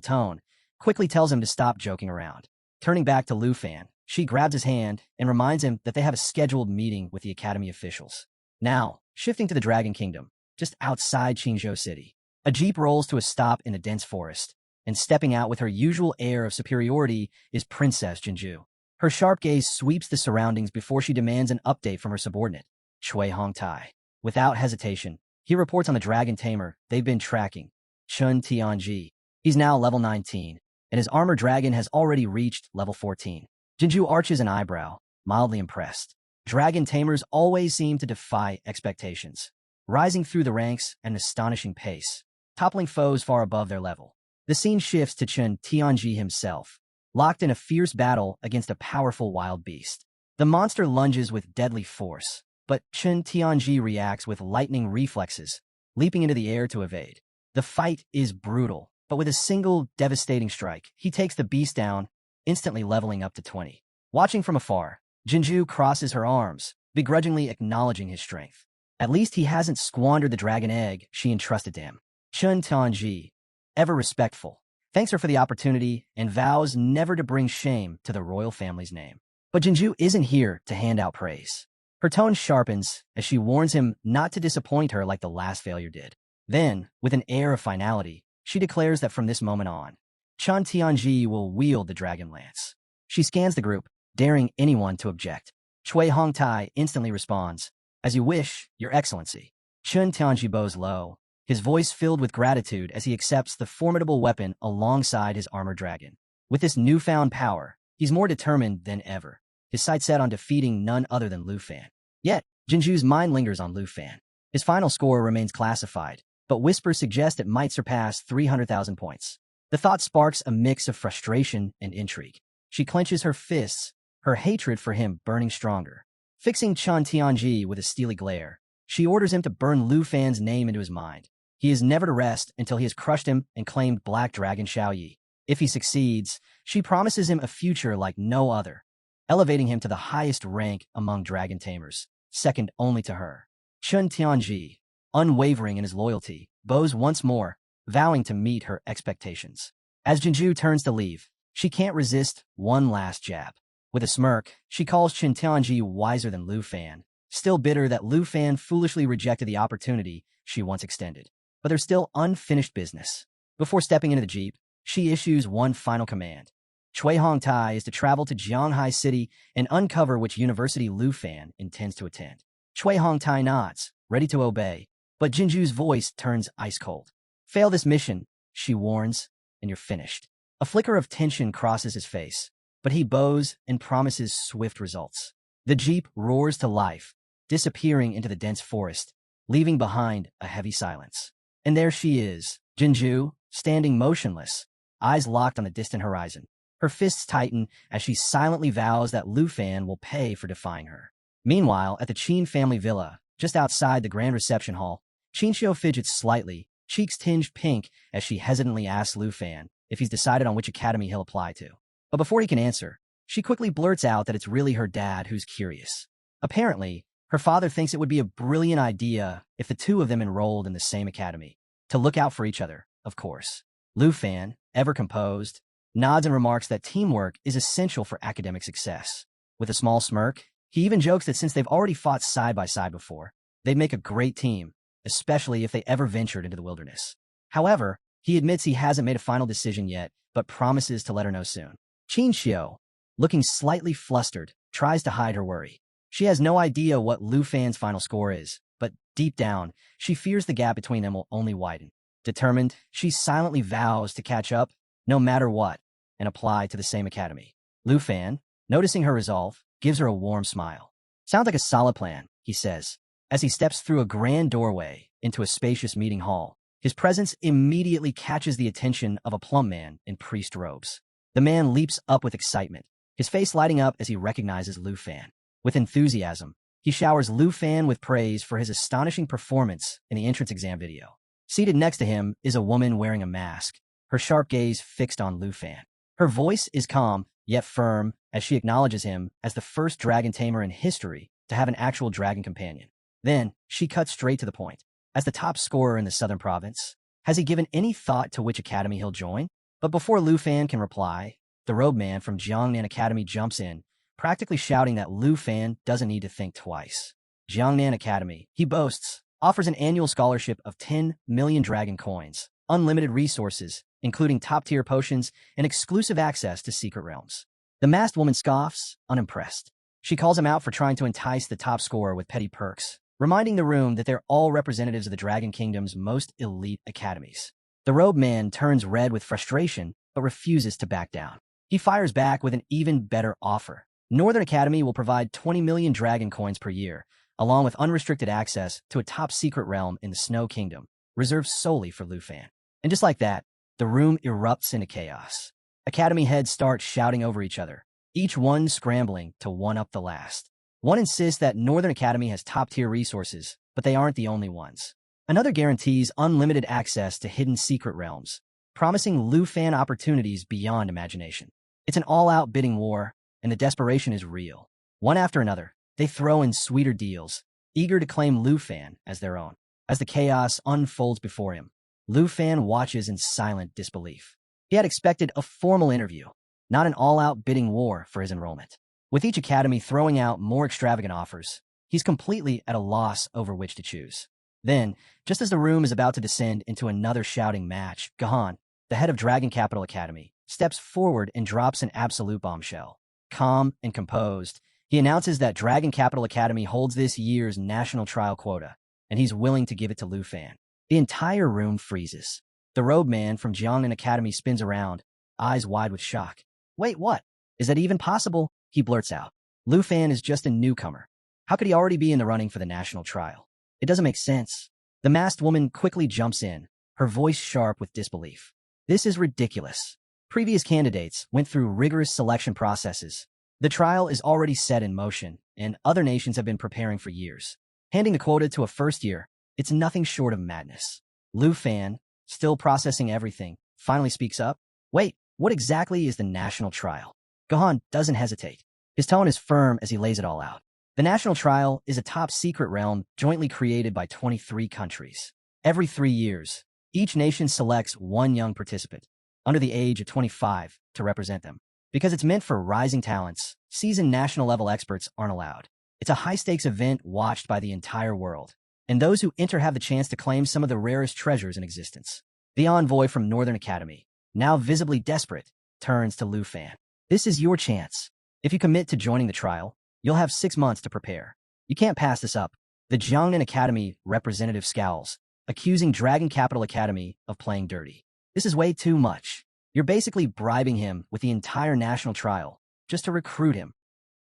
tone, quickly tells him to stop joking around. Turning back to Lu Fan, she grabs his hand and reminds him that they have a scheduled meeting with the academy officials. Now, shifting to the Dragon Kingdom, just outside Qingzhou City, a jeep rolls to a stop in a dense forest, and stepping out with her usual air of superiority is Princess Jinju. Her sharp gaze sweeps the surroundings before she demands an update from her subordinate, Cui Hongtai. Without hesitation, he reports on the dragon tamer they've been tracking, Chun Tianji. He's now level 19, and his armored dragon has already reached level 14. Jinju arches an eyebrow, mildly impressed. Dragon tamers always seem to defy expectations, rising through the ranks at an astonishing pace, toppling foes far above their level. The scene shifts to Chun Tianji himself, locked in a fierce battle against a powerful wild beast. The monster lunges with deadly force, but Chun Tianji reacts with lightning reflexes, leaping into the air to evade. The fight is brutal, but with a single devastating strike, he takes the beast down, instantly leveling up to 20. Watching from afar, Jinju crosses her arms, begrudgingly acknowledging his strength. At least he hasn't squandered the dragon egg she entrusted to him. Chun Tianji, ever respectful, thanks her for the opportunity and vows never to bring shame to the royal family's name. But Jinju isn't here to hand out praise. Her tone sharpens as she warns him not to disappoint her like the last failure did. Then, with an air of finality, she declares that from this moment on, Chun Tianji will wield the dragon lance. She scans the group, daring anyone to object. Chui Hongtai instantly responds, "As you wish, Your Excellency." Chun Tianji bows low, his voice filled with gratitude as he accepts the formidable weapon alongside his armored dragon. With this newfound power, he's more determined than ever, his sights set on defeating none other than Lu Fan. Yet, Jinju's mind lingers on Lu Fan. His final score remains classified, but whispers suggest it might surpass 300,000 points. The thought sparks a mix of frustration and intrigue. She clenches her fists, her hatred for him burning stronger. Fixing Chun Tianji with a steely glare, she orders him to burn Lu Fan's name into his mind. He is never to rest until he has crushed him and claimed Black Dragon Xiaoyi. If he succeeds, she promises him a future like no other, elevating him to the highest rank among dragon tamers, second only to her. Chun Tianji, unwavering in his loyalty, bows once more, vowing to meet her expectations. As Jinju turns to leave, she can't resist one last jab. With a smirk, she calls Chun Tianji wiser than Lu Fan, still bitter that Lu Fan foolishly rejected the opportunity she once extended. But there's still unfinished business. Before stepping into the jeep, she issues one final command. Chui Hongtai is to travel to Jianghai City and uncover which university Lu Fan intends to attend. Chui Hongtai nods, ready to obey, but Jinju's voice turns ice cold. "Fail this mission," she warns, "and you're finished." A flicker of tension crosses his face, but he bows and promises swift results. The jeep roars to life, disappearing into the dense forest, leaving behind a heavy silence. And there she is, Jinju, standing motionless, eyes locked on the distant horizon. Her fists tighten as she silently vows that Lu Fan will pay for defying her. Meanwhile, at the Qin family villa, just outside the grand reception hall, Qinxiu fidgets slightly, cheeks tinged pink as she hesitantly asks Lu Fan if he's decided on which academy he'll apply to. But before he can answer, she quickly blurts out that it's really her dad who's curious. Apparently, her father thinks it would be a brilliant idea if the two of them enrolled in the same academy. To look out for each other, of course. Lu Fan, ever composed, nods and remarks that teamwork is essential for academic success. With a small smirk, he even jokes that since they've already fought side by side before, they'd make a great team, especially if they ever ventured into the wilderness. However, he admits he hasn't made a final decision yet, but promises to let her know soon. Qinxiu, looking slightly flustered, tries to hide her worry. She has no idea what Lu Fan's final score is, but deep down, she fears the gap between them will only widen. Determined, she silently vows to catch up, no matter what, and apply to the same academy. Lu Fan, noticing her resolve, gives her a warm smile. "Sounds like a solid plan," he says, as he steps through a grand doorway into a spacious meeting hall. His presence immediately catches the attention of a plump man in priest robes. The man leaps up with excitement, his face lighting up as he recognizes Lu Fan. With enthusiasm, he showers Lu Fan with praise for his astonishing performance in the entrance exam video. Seated next to him is a woman wearing a mask, her sharp gaze fixed on Lu Fan. Her voice is calm, yet firm, as she acknowledges him as the first dragon tamer in history to have an actual dragon companion. Then, she cuts straight to the point. As the top scorer in the southern province, has he given any thought to which academy he'll join? But before Lu Fan can reply, the robe man from Jiangnan Academy jumps in, practically shouting that Lu Fan doesn't need to think twice. Jiangnan Academy, he boasts, offers an annual scholarship of 10 million dragon coins, unlimited resources, including top-tier potions, and exclusive access to secret realms. The masked woman scoffs, unimpressed. She calls him out for trying to entice the top scorer with petty perks, reminding the room that they're all representatives of the Dragon Kingdom's most elite academies. The robe man turns red with frustration, but refuses to back down. He fires back with an even better offer. Northern Academy will provide 20 million dragon coins per year, along with unrestricted access to a top-secret realm in the Snow Kingdom, reserved solely for Lu Fan. And just like that, the room erupts into chaos. Academy heads start shouting over each other, each one scrambling to one-up the last. One insists that Northern Academy has top-tier resources, but they aren't the only ones. Another guarantees unlimited access to hidden secret realms, promising Lu Fan opportunities beyond imagination. It's an all-out bidding war, and the desperation is real. One after another, they throw in sweeter deals, eager to claim Lu Fan as their own. As the chaos unfolds before him, Lu Fan watches in silent disbelief. He had expected a formal interview, not an all-out bidding war for his enrollment. With each academy throwing out more extravagant offers, he's completely at a loss over which to choose. Then, just as the room is about to descend into another shouting match, Gahan, the head of Dragon Capital Academy, steps forward and drops an absolute bombshell. Calm and composed, he announces that Dragon Capital Academy holds this year's national trial quota, and he's willing to give it to Lu Fan. The entire room freezes. The robe man from Jiangnan Academy spins around, eyes wide with shock. Wait, what? Is that even possible? He blurts out. Lu Fan is just a newcomer. How could he already be in the running for the national trial? It doesn't make sense. The masked woman quickly jumps in, her voice sharp with disbelief. This is ridiculous. Previous candidates went through rigorous selection processes. The trial is already set in motion, and other nations have been preparing for years. Handing the quota to a first year, it's nothing short of madness. Lu Fan, still processing everything, finally speaks up. Wait, what exactly is the national trial? Gahan doesn't hesitate. His tone is firm as he lays it all out. The national trial is a top-secret realm jointly created by 23 countries. Every 3 years, each nation selects one young participant, under the age of 25, to represent them. Because it's meant for rising talents, seasoned national-level experts aren't allowed. It's a high-stakes event watched by the entire world, and those who enter have the chance to claim some of the rarest treasures in existence. The envoy from Northern Academy, now visibly desperate, turns to Lu Fan. This is your chance. If you commit to joining the trial, you'll have 6 months to prepare. You can't pass this up. The Jiangnan Academy representative scowls, accusing Dragon Capital Academy of playing dirty. This is way too much. You're basically bribing him with the entire national trial just to recruit him.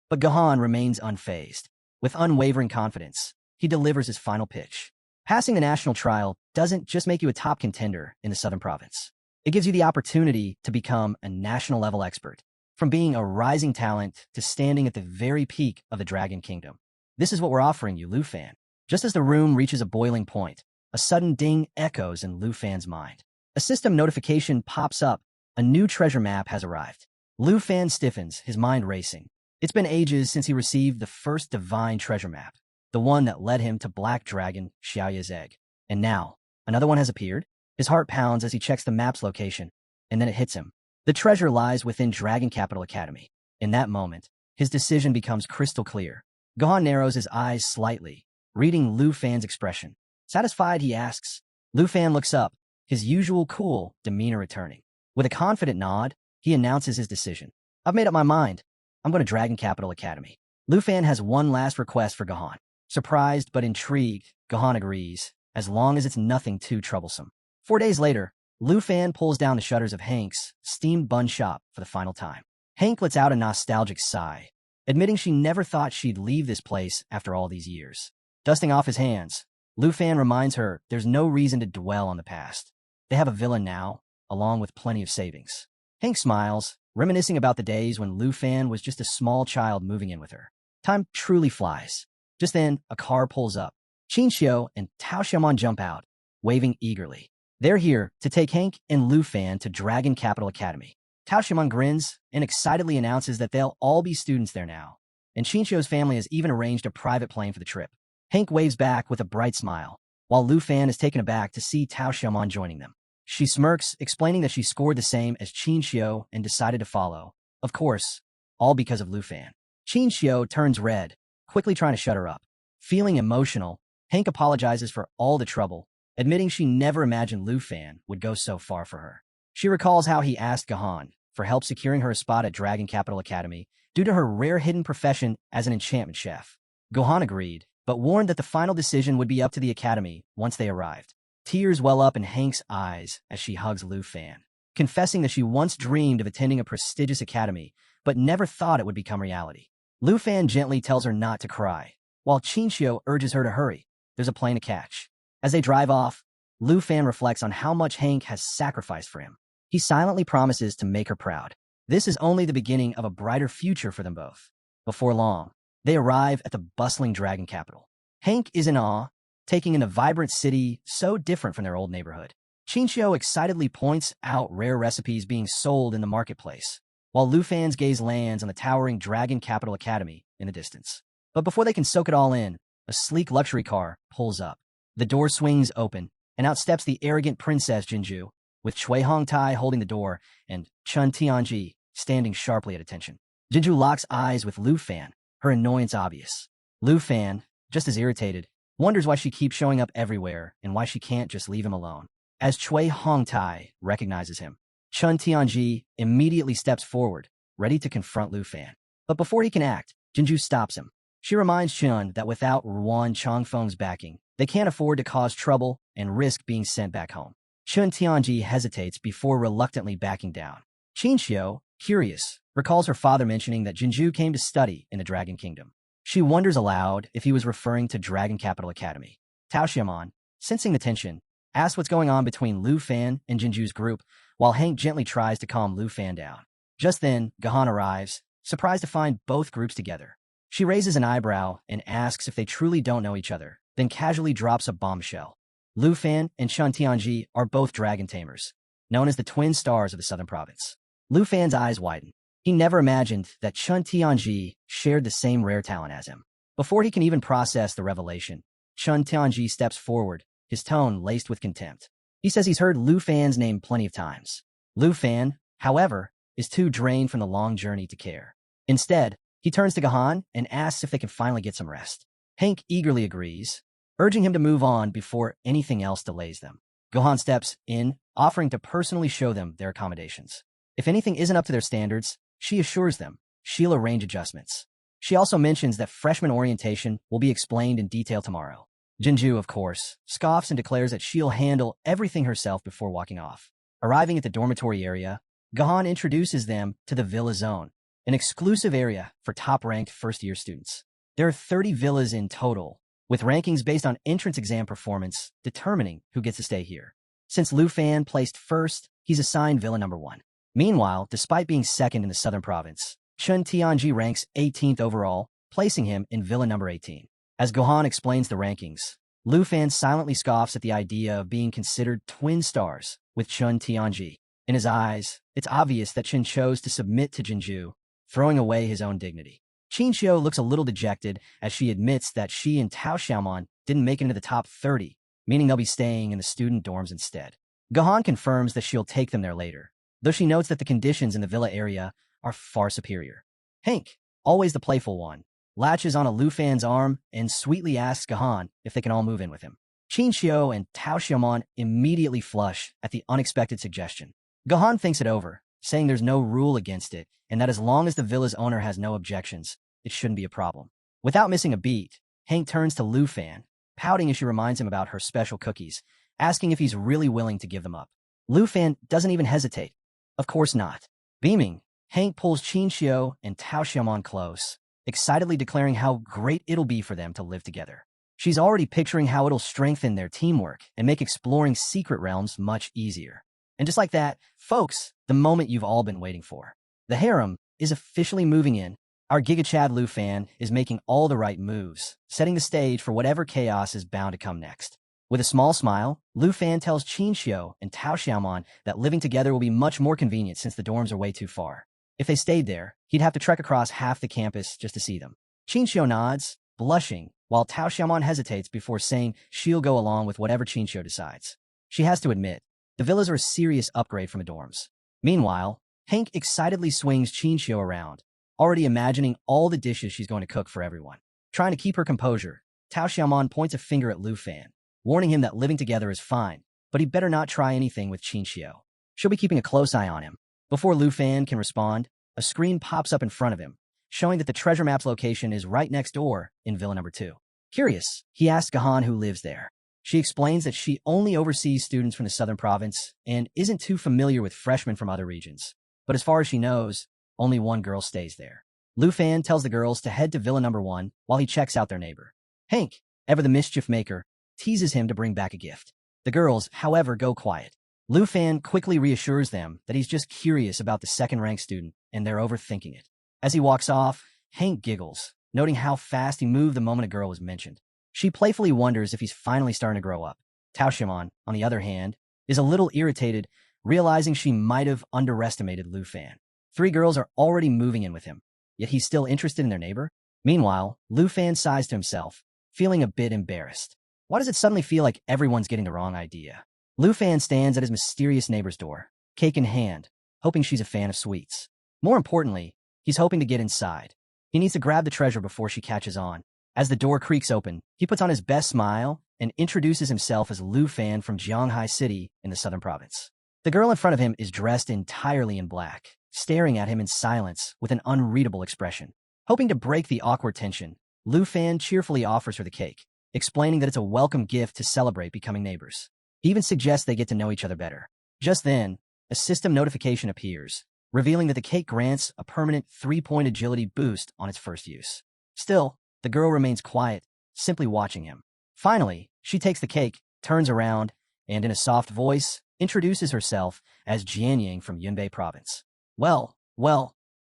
But Gahan remains unfazed. With unwavering confidence, he delivers his final pitch. Passing the national trial doesn't just make you a top contender in the Southern Province. It gives you the opportunity to become a national-level expert, from being a rising talent to standing at the very peak of the Dragon Kingdom. This is what we're offering you, Lu Fan. Just as the room reaches a boiling point, a sudden ding echoes in Lu Fan's mind. A system notification pops up. A new treasure map has arrived. Lu Fan stiffens, his mind racing. It's been ages since he received the first divine treasure map, the one that led him to Black Dragon Xiaoya's egg. And now, another one has appeared? His heart pounds as he checks the map's location, and then it hits him. The treasure lies within Dragon Capital Academy. In that moment, his decision becomes crystal clear. Gahan narrows his eyes slightly, reading Lu Fan's expression. Satisfied, he asks. Lu Fan looks up, his usual cool demeanor returning. With a confident nod, he announces his decision. I've made up my mind. I'm going to Dragon Capital Academy. Lu Fan has one last request for Gahan. Surprised but intrigued, Gahan agrees, as long as it's nothing too troublesome. 4 days later, Lu Fan pulls down the shutters of Hank's steamed bun shop for the final time. Hank lets out a nostalgic sigh, admitting she never thought she'd leave this place after all these years. Dusting off his hands, Lu Fan reminds her there's no reason to dwell on the past. They have a villa now, along with plenty of savings. Hank smiles, reminiscing about the days when Lu Fan was just a small child moving in with her. Time truly flies. Just then, a car pulls up. Qin Xiu and Tao Xiaomon jump out, waving eagerly. They're here to take Hank and Lu Fan to Dragon Capital Academy. Tao Xiaomon grins and excitedly announces that they'll all be students there now, and Qin Xiu's family has even arranged a private plane for the trip. Hank waves back with a bright smile, while Lu Fan is taken aback to see Tao Xiaomon joining them. She smirks, explaining that she scored the same as Qin Xiu and decided to follow. Of course, all because of Lu Fan. Qin Xiu turns red, quickly trying to shut her up. Feeling emotional, Hank apologizes for all the trouble, admitting she never imagined Lu Fan would go so far for her. She recalls how he asked Gahan for help securing her a spot at Dragon Capital Academy due to her rare hidden profession as an enchantment chef. Gahan agreed, but warned that the final decision would be up to the academy once they arrived. Tears well up in Hank's eyes as she hugs Lu Fan, confessing that she once dreamed of attending a prestigious academy, but never thought it would become reality. Lu Fan gently tells her not to cry, while Qin Xiu urges her to hurry. There's a plane to catch. As they drive off, Lu Fan reflects on how much Hank has sacrificed for him. He silently promises to make her proud. This is only the beginning of a brighter future for them both. Before long, they arrive at the bustling Dragon Capital. Hank is in awe, taking in a vibrant city so different from their old neighborhood. Chinchio excitedly points out rare recipes being sold in the marketplace, while Lufan's gaze lands on the towering Dragon Capital Academy in the distance. But before they can soak it all in, a sleek luxury car pulls up. The door swings open, and out steps the arrogant Princess Jinju, with Cui Hongtai holding the door and Chun Tianji standing sharply at attention. Jinju locks eyes with Lu Fan, her annoyance obvious. Lu Fan, just as irritated, wonders why she keeps showing up everywhere and why she can't just leave him alone. As Cui Hongtai recognizes him, Chun Tianji immediately steps forward, ready to confront Lu Fan. But before he can act, Jinju stops him. She reminds Chun that without Ruan Chongfeng's backing, they can't afford to cause trouble and risk being sent back home. Chun Tianji hesitates before reluctantly backing down. Chinchio, curious, recalls her father mentioning that Jinju came to study in the Dragon Kingdom. She wonders aloud if he was referring to Dragon Capital Academy. Tao Xiaomon, sensing the tension, asks what's going on between Lu Fan and Jinju's group, while Hank gently tries to calm Lu Fan down. Just then, Gahan arrives, surprised to find both groups together. She raises an eyebrow and asks if they truly don't know each other, then casually drops a bombshell. Lu Fan and Chun Tianji are both dragon tamers, known as the twin stars of the southern province. Lu Fan's eyes widen. He never imagined that Chun Tianji shared the same rare talent as him. Before he can even process the revelation, Chun Tianji steps forward, his tone laced with contempt. He says he's heard Lu Fan's name plenty of times. Lu Fan, however, is too drained from the long journey to care. Instead, he turns to Gahan and asks if they can finally get some rest. Hank eagerly agrees, urging him to move on before anything else delays them. Gohan steps in, offering to personally show them their accommodations. If anything isn't up to their standards, she assures them she'll arrange adjustments. She also mentions that freshman orientation will be explained in detail tomorrow. Jinju, of course, scoffs and declares that she'll handle everything herself before walking off. Arriving at the dormitory area, Gahan introduces them to the Villa Zone, an exclusive area for top-ranked first-year students. There are 30 villas in total, with rankings based on entrance exam performance determining who gets to stay here. Since Lu Fan placed first, he's assigned Villa number 1. Meanwhile, despite being second in the southern province, Chun Tianji ranks 18th overall, placing him in Villa number 18. As Gohan explains the rankings, Lu Fan silently scoffs at the idea of being considered twin stars with Chun Tianji. In his eyes, it's obvious that Chun chose to submit to Jinju, throwing away his own dignity. Chinchio looks a little dejected as she admits that she and Tao Xiaomon didn't make it into the top 30, meaning they'll be staying in the student dorms instead. Gahan confirms that she'll take them there later, though she notes that the conditions in the villa area are far superior. Hank, always the playful one, latches on a Lu Fan's arm and sweetly asks Gahan if they can all move in with him. Chinchio and Tao Xiaomon immediately flush at the unexpected suggestion. Gahan thinks it over, saying there's no rule against it and that as long as the villa's owner has no objections, it shouldn't be a problem. Without missing a beat, Hank turns to Lu Fan, pouting as she reminds him about her special cookies, asking if he's really willing to give them up. Lu Fan doesn't even hesitate. Of course not. Beaming, Hank pulls Chinchio and Tao Xiaomon close, excitedly declaring how great it'll be for them to live together. She's already picturing how it'll strengthen their teamwork and make exploring secret realms much easier. And just like that, folks, the moment you've all been waiting for. The harem is officially moving in. Our Giga Chad Lu Fan is making all the right moves, setting the stage for whatever chaos is bound to come next. With a small smile, Lu Fan tells Chinchio and Tao Xiaomon that living together will be much more convenient since the dorms are way too far. If they stayed there, he'd have to trek across half the campus just to see them. Chinchio nods, blushing, while Tao Xiaomon hesitates before saying she'll go along with whatever Chinchio decides. She has to admit, the villas are a serious upgrade from the dorms. Meanwhile, Hank excitedly swings Chinchio around, already imagining all the dishes she's going to cook for everyone. Trying to keep her composure, Tao Xiaomon points a finger at Lu Fan, warning him that living together is fine, but he better not try anything with Chinchio. She'll be keeping a close eye on him. Before Lu Fan can respond, a screen pops up in front of him, showing that the treasure map's location is right next door in Villa number 2. Curious, he asks Gahan who lives there. She explains that she only oversees students from the southern province and isn't too familiar with freshmen from other regions. But as far as she knows, only one girl stays there. Lu Fan tells the girls to head to Villa number 1 while he checks out their neighbor. Hank, ever the mischief maker, teases him to bring back a gift. The girls, however, go quiet. Lu Fan quickly reassures them that he's just curious about the second-ranked student and they're overthinking it. As he walks off, Hank giggles, noting how fast he moved the moment a girl was mentioned. She playfully wonders if he's finally starting to grow up. Tao Xiaomon, on the other hand, is a little irritated, realizing she might have underestimated Lu Fan. 3 girls are already moving in with him, yet he's still interested in their neighbor. Meanwhile, Lu Fan sighs to himself, feeling a bit embarrassed. Why does it suddenly feel like everyone's getting the wrong idea? Lu Fan stands at his mysterious neighbor's door, cake in hand, hoping she's a fan of sweets. More importantly, he's hoping to get inside. He needs to grab the treasure before she catches on. As the door creaks open, he puts on his best smile and introduces himself as Lu Fan from Jianghai City in the southern province. The girl in front of him is dressed entirely in black, staring at him in silence with an unreadable expression. Hoping to break the awkward tension, Lu Fan cheerfully offers her the cake, explaining that it's a welcome gift to celebrate becoming neighbors. He even suggests they get to know each other better. Just then, a system notification appears, revealing that the cake grants a permanent 3-point agility boost on its first use. Still, the girl remains quiet, simply watching him. Finally, she takes the cake, turns around, and in a soft voice, introduces herself as Jianying from Yunbei province. Well,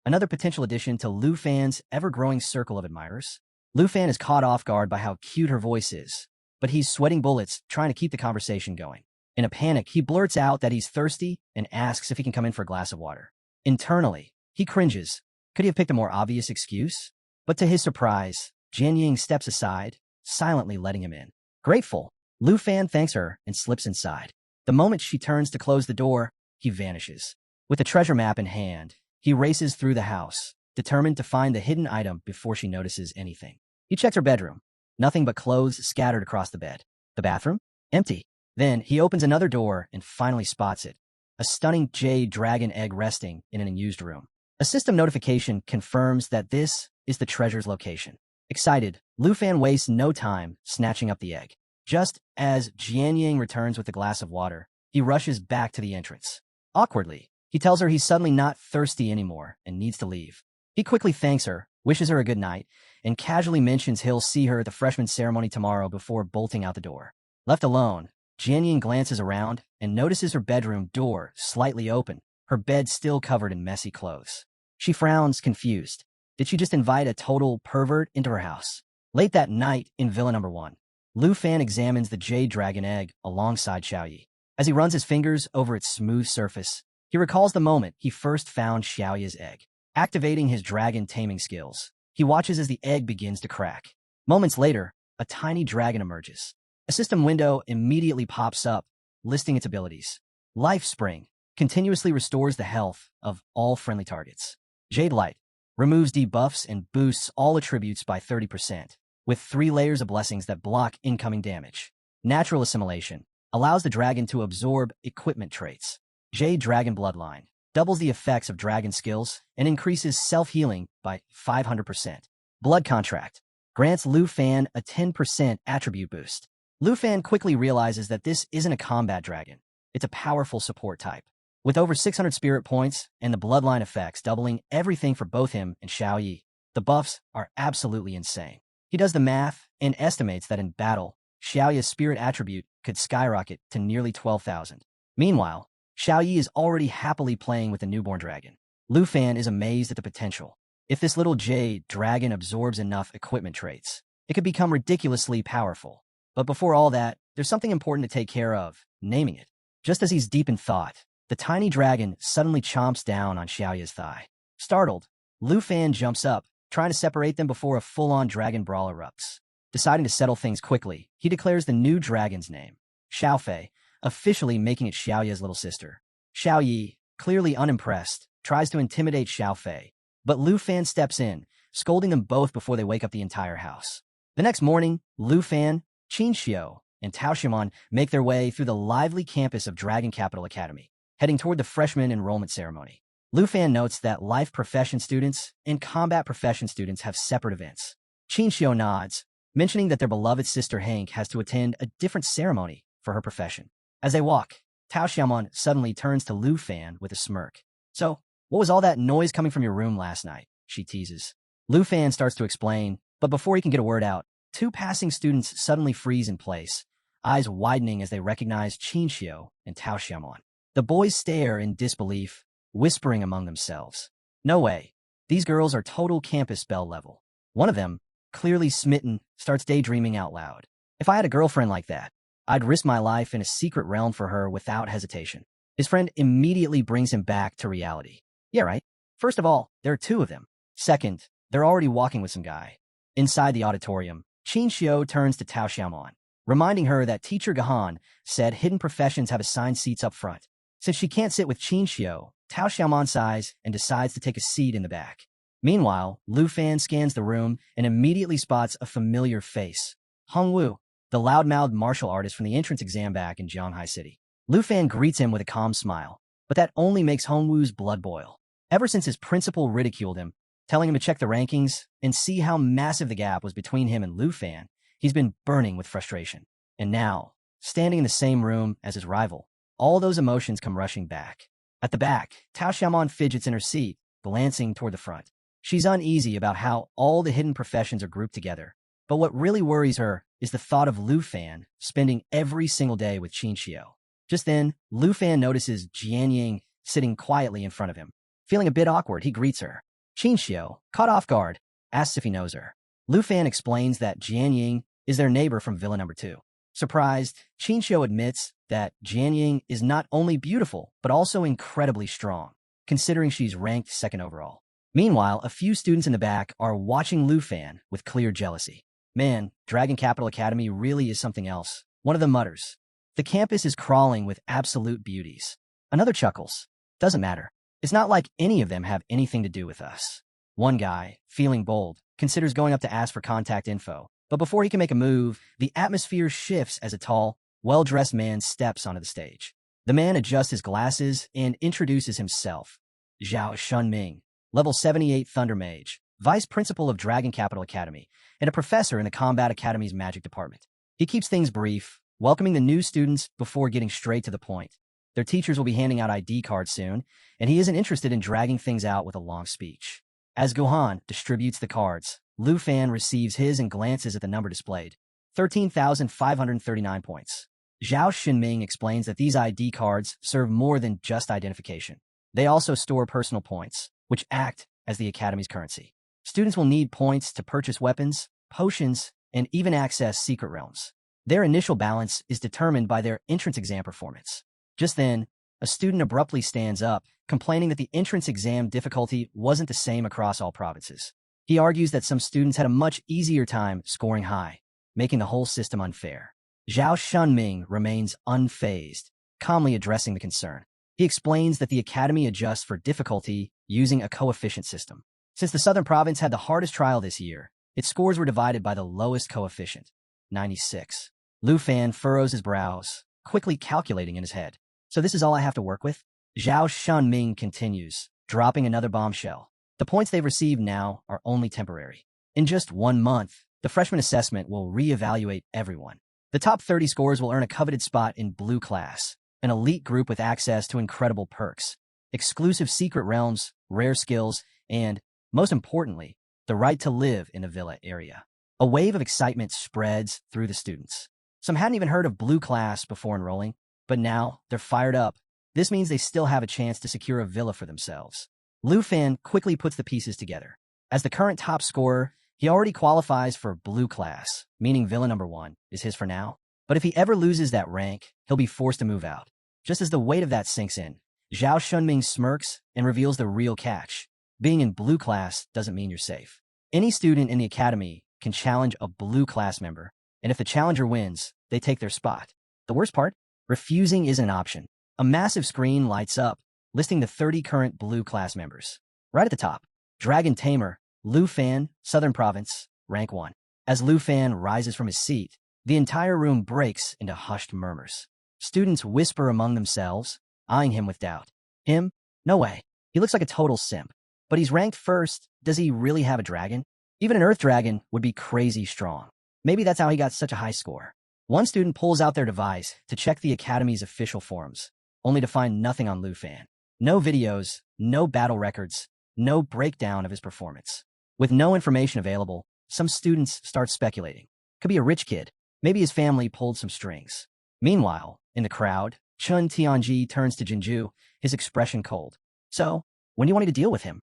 another potential addition to Lu Fan's ever-growing circle of admirers. Lu Fan is caught off guard by how cute her voice is, but he's sweating bullets trying to keep the conversation going. In a panic, he blurts out that he's thirsty and asks if he can come in for a glass of water. Internally, he cringes. Could he have picked a more obvious excuse? But to his surprise, Jianying steps aside, silently letting him in. Grateful, Lu Fan thanks her and slips inside. The moment she turns to close the door, he vanishes. With the treasure map in hand, he races through the house, determined to find the hidden item before she notices anything. He checks her bedroom. Nothing but clothes scattered across the bed. The bathroom? Empty. Then he opens another door and finally spots it. A stunning jade dragon egg resting in an unused room. A system notification confirms that this is the treasure's location. Excited, Lu Fan wastes no time snatching up the egg. Just as Jianying returns with a glass of water, he rushes back to the entrance. Awkwardly, he tells her he's suddenly not thirsty anymore and needs to leave. He quickly thanks her, wishes her a good night, and casually mentions he'll see her at the freshman ceremony tomorrow before bolting out the door. Left alone, Jianying glances around and notices her bedroom door slightly open, her bed still covered in messy clothes. She frowns, confused. Did she just invite a total pervert into her house? Late that night in Villa Number 1, Lu Fan examines the jade dragon egg alongside Xiaoyi. As he runs his fingers over its smooth surface, he recalls the moment he first found Xiaoyi's egg. Activating his dragon taming skills, he watches as the egg begins to crack. Moments later, a tiny dragon emerges. A system window immediately pops up, listing its abilities. Life Spring continuously restores the health of all friendly targets. Jade Light removes debuffs and boosts all attributes by 30%, with 3 layers of blessings that block incoming damage. Natural Assimilation allows the dragon to absorb equipment traits. Jade Dragon Bloodline doubles the effects of dragon skills and increases self-healing by 500%. Blood Contract grants Lu Fan a 10% attribute boost. Lu Fan quickly realizes that this isn't a combat dragon. It's a powerful support type. With over 600 spirit points and the bloodline effects doubling everything for both him and Xiaoyi, the buffs are absolutely insane. He does the math and estimates that in battle, Xiaoyi's spirit attribute could skyrocket to nearly 12,000. Meanwhile, Xiaoyi is already happily playing with the newborn dragon. Lu Fan is amazed at the potential. If this little jade dragon absorbs enough equipment traits, it could become ridiculously powerful. But before all that, there's something important to take care of, naming it. Just as he's deep in thought, the tiny dragon suddenly chomps down on Xiaoyi's thigh. Startled, Lu Fan jumps up, trying to separate them before a full-on dragon brawl erupts. Deciding to settle things quickly, he declares the new dragon's name, Xiaofei, officially making it Xiaoyi's little sister. Xiaoyi, clearly unimpressed, tries to intimidate Xiaofei, but Lu Fan steps in, scolding them both before they wake up the entire house. The next morning, Lu Fan, Qin Xiao, and Tao Xiaomon make their way through the lively campus of Dragon Capital Academy, heading toward the freshman enrollment ceremony. Lu Fan notes that life profession students and combat profession students have separate events. Qin Xiao nods, mentioning that their beloved sister Hank has to attend a different ceremony for her profession. As they walk, Tao Xiaomon suddenly turns to Lu Fan with a smirk. So, what was all that noise coming from your room last night? She teases. Lu Fan starts to explain, but before he can get a word out, 2 passing students suddenly freeze in place, eyes widening as they recognize Qin Xiao and Tao Xiaomon. The boys stare in disbelief, whispering among themselves. No way. These girls are total campus belle level. One of them, clearly smitten, starts daydreaming out loud. If I had a girlfriend like that, I'd risk my life in a secret realm for her without hesitation. His friend immediately brings him back to reality. Yeah, right. First of all, there are two of them. Second, they're already walking with some guy. Inside the auditorium, Qin Xiu turns to Tao Xiaomon, reminding her that teacher Gahan said hidden professions have assigned seats up front. Since she can't sit with Qin Xiu, Tao Xiaomon sighs and decides to take a seat in the back. Meanwhile, Lu Fan scans the room and immediately spots a familiar face. Hong Wu, the loudmouthed martial artist from the entrance exam back in Jianghai City. Lu Fan greets him with a calm smile, but that only makes Hong Wu's blood boil. Ever since his principal ridiculed him, telling him to check the rankings and see how massive the gap was between him and Lu Fan, he's been burning with frustration. And now, standing in the same room as his rival, all those emotions come rushing back. At the back, Tao Xiaomon fidgets in her seat, glancing toward the front. She's uneasy about how all the hidden professions are grouped together, but what really worries her is the thought of Lu Fan spending every single day with Qin Xiu. Just then, Lu Fan notices Jian Ying sitting quietly in front of him. Feeling a bit awkward, he greets her. Qin Xiu, caught off guard, asks if he knows her. Lu Fan explains that Jian Ying is their neighbor from Villa Number 2. Surprised, Qin Xiu admits that Jian Ying is not only beautiful, but also incredibly strong, considering she's ranked second overall. Meanwhile, a few students in the back are watching Lu Fan with clear jealousy. Man, Dragon Capital Academy really is something else, one of them mutters. The campus is crawling with absolute beauties. Another chuckles. Doesn't matter. It's not like any of them have anything to do with us. One guy, feeling bold, considers going up to ask for contact info, but before he can make a move, the atmosphere shifts as a tall, well-dressed man steps onto the stage. The man adjusts his glasses and introduces himself. Zhao Shunming, Level 78 Thunder Mage, Vice Principal of Dragon Capital Academy, and a professor in the Combat Academy's Magic Department. He keeps things brief, welcoming the new students before getting straight to the point. Their teachers will be handing out ID cards soon, and he isn't interested in dragging things out with a long speech. As Gohan distributes the cards, Lu Fan receives his and glances at the number displayed. 13,539 points. Zhao Xinming explains that these ID cards serve more than just identification. They also store personal points, which act as the Academy's currency. Students will need points to purchase weapons, potions, and even access secret realms. Their initial balance is determined by their entrance exam performance. Just then, a student abruptly stands up, complaining that the entrance exam difficulty wasn't the same across all provinces. He argues that some students had a much easier time scoring high, making the whole system unfair. Zhao Shunming remains unfazed, calmly addressing the concern. He explains that the Academy adjusts for difficulty using a coefficient system. Since the Southern Province had the hardest trial this year, its scores were divided by the lowest coefficient, 96. Lu Fan furrows his brows, quickly calculating in his head. So this is all I have to work with? Zhao Shunming continues, dropping another bombshell. The points they've received now are only temporary. In just 1 month, the freshman assessment will reevaluate everyone. The top 30 scores will earn a coveted spot in Blue Class, an elite group with access to incredible perks, exclusive secret realms, rare skills, and, most importantly, the right to live in the villa area. A wave of excitement spreads through the students. Some hadn't even heard of Blue Class before enrolling, but now they're fired up. This means they still have a chance to secure a villa for themselves. Lu Fan quickly puts the pieces together. As the current top scorer, he already qualifies for Blue Class, meaning Villa Number 1 is his for now. But if he ever loses that rank, he'll be forced to move out. Just as the weight of that sinks in, Zhao Shunming smirks and reveals the real catch. Being in Blue Class doesn't mean you're safe. Any student in the Academy can challenge a Blue Class member, and if the challenger wins, they take their spot. The worst part? Refusing isn't an option. A massive screen lights up, listing the 30 current Blue Class members. Right at the top, Dragon Tamer, Lu Fan, Southern Province, rank 1. As Lu Fan rises from his seat, the entire room breaks into hushed murmurs. Students whisper among themselves, eyeing him with doubt. Him? No way. He looks like a total simp. But he's ranked first. Does he really have a dragon? Even an Earth Dragon would be crazy strong. Maybe that's how he got such a high score. One student pulls out their device to check the Academy's official forums, only to find nothing on Lu Fan. No videos, no battle records, no breakdown of his performance. With no information available, some students start speculating. Could be a rich kid. Maybe his family pulled some strings. Meanwhile, in the crowd, Chun Tianji turns to Jinju, his expression cold. So, when do you want me to deal with him?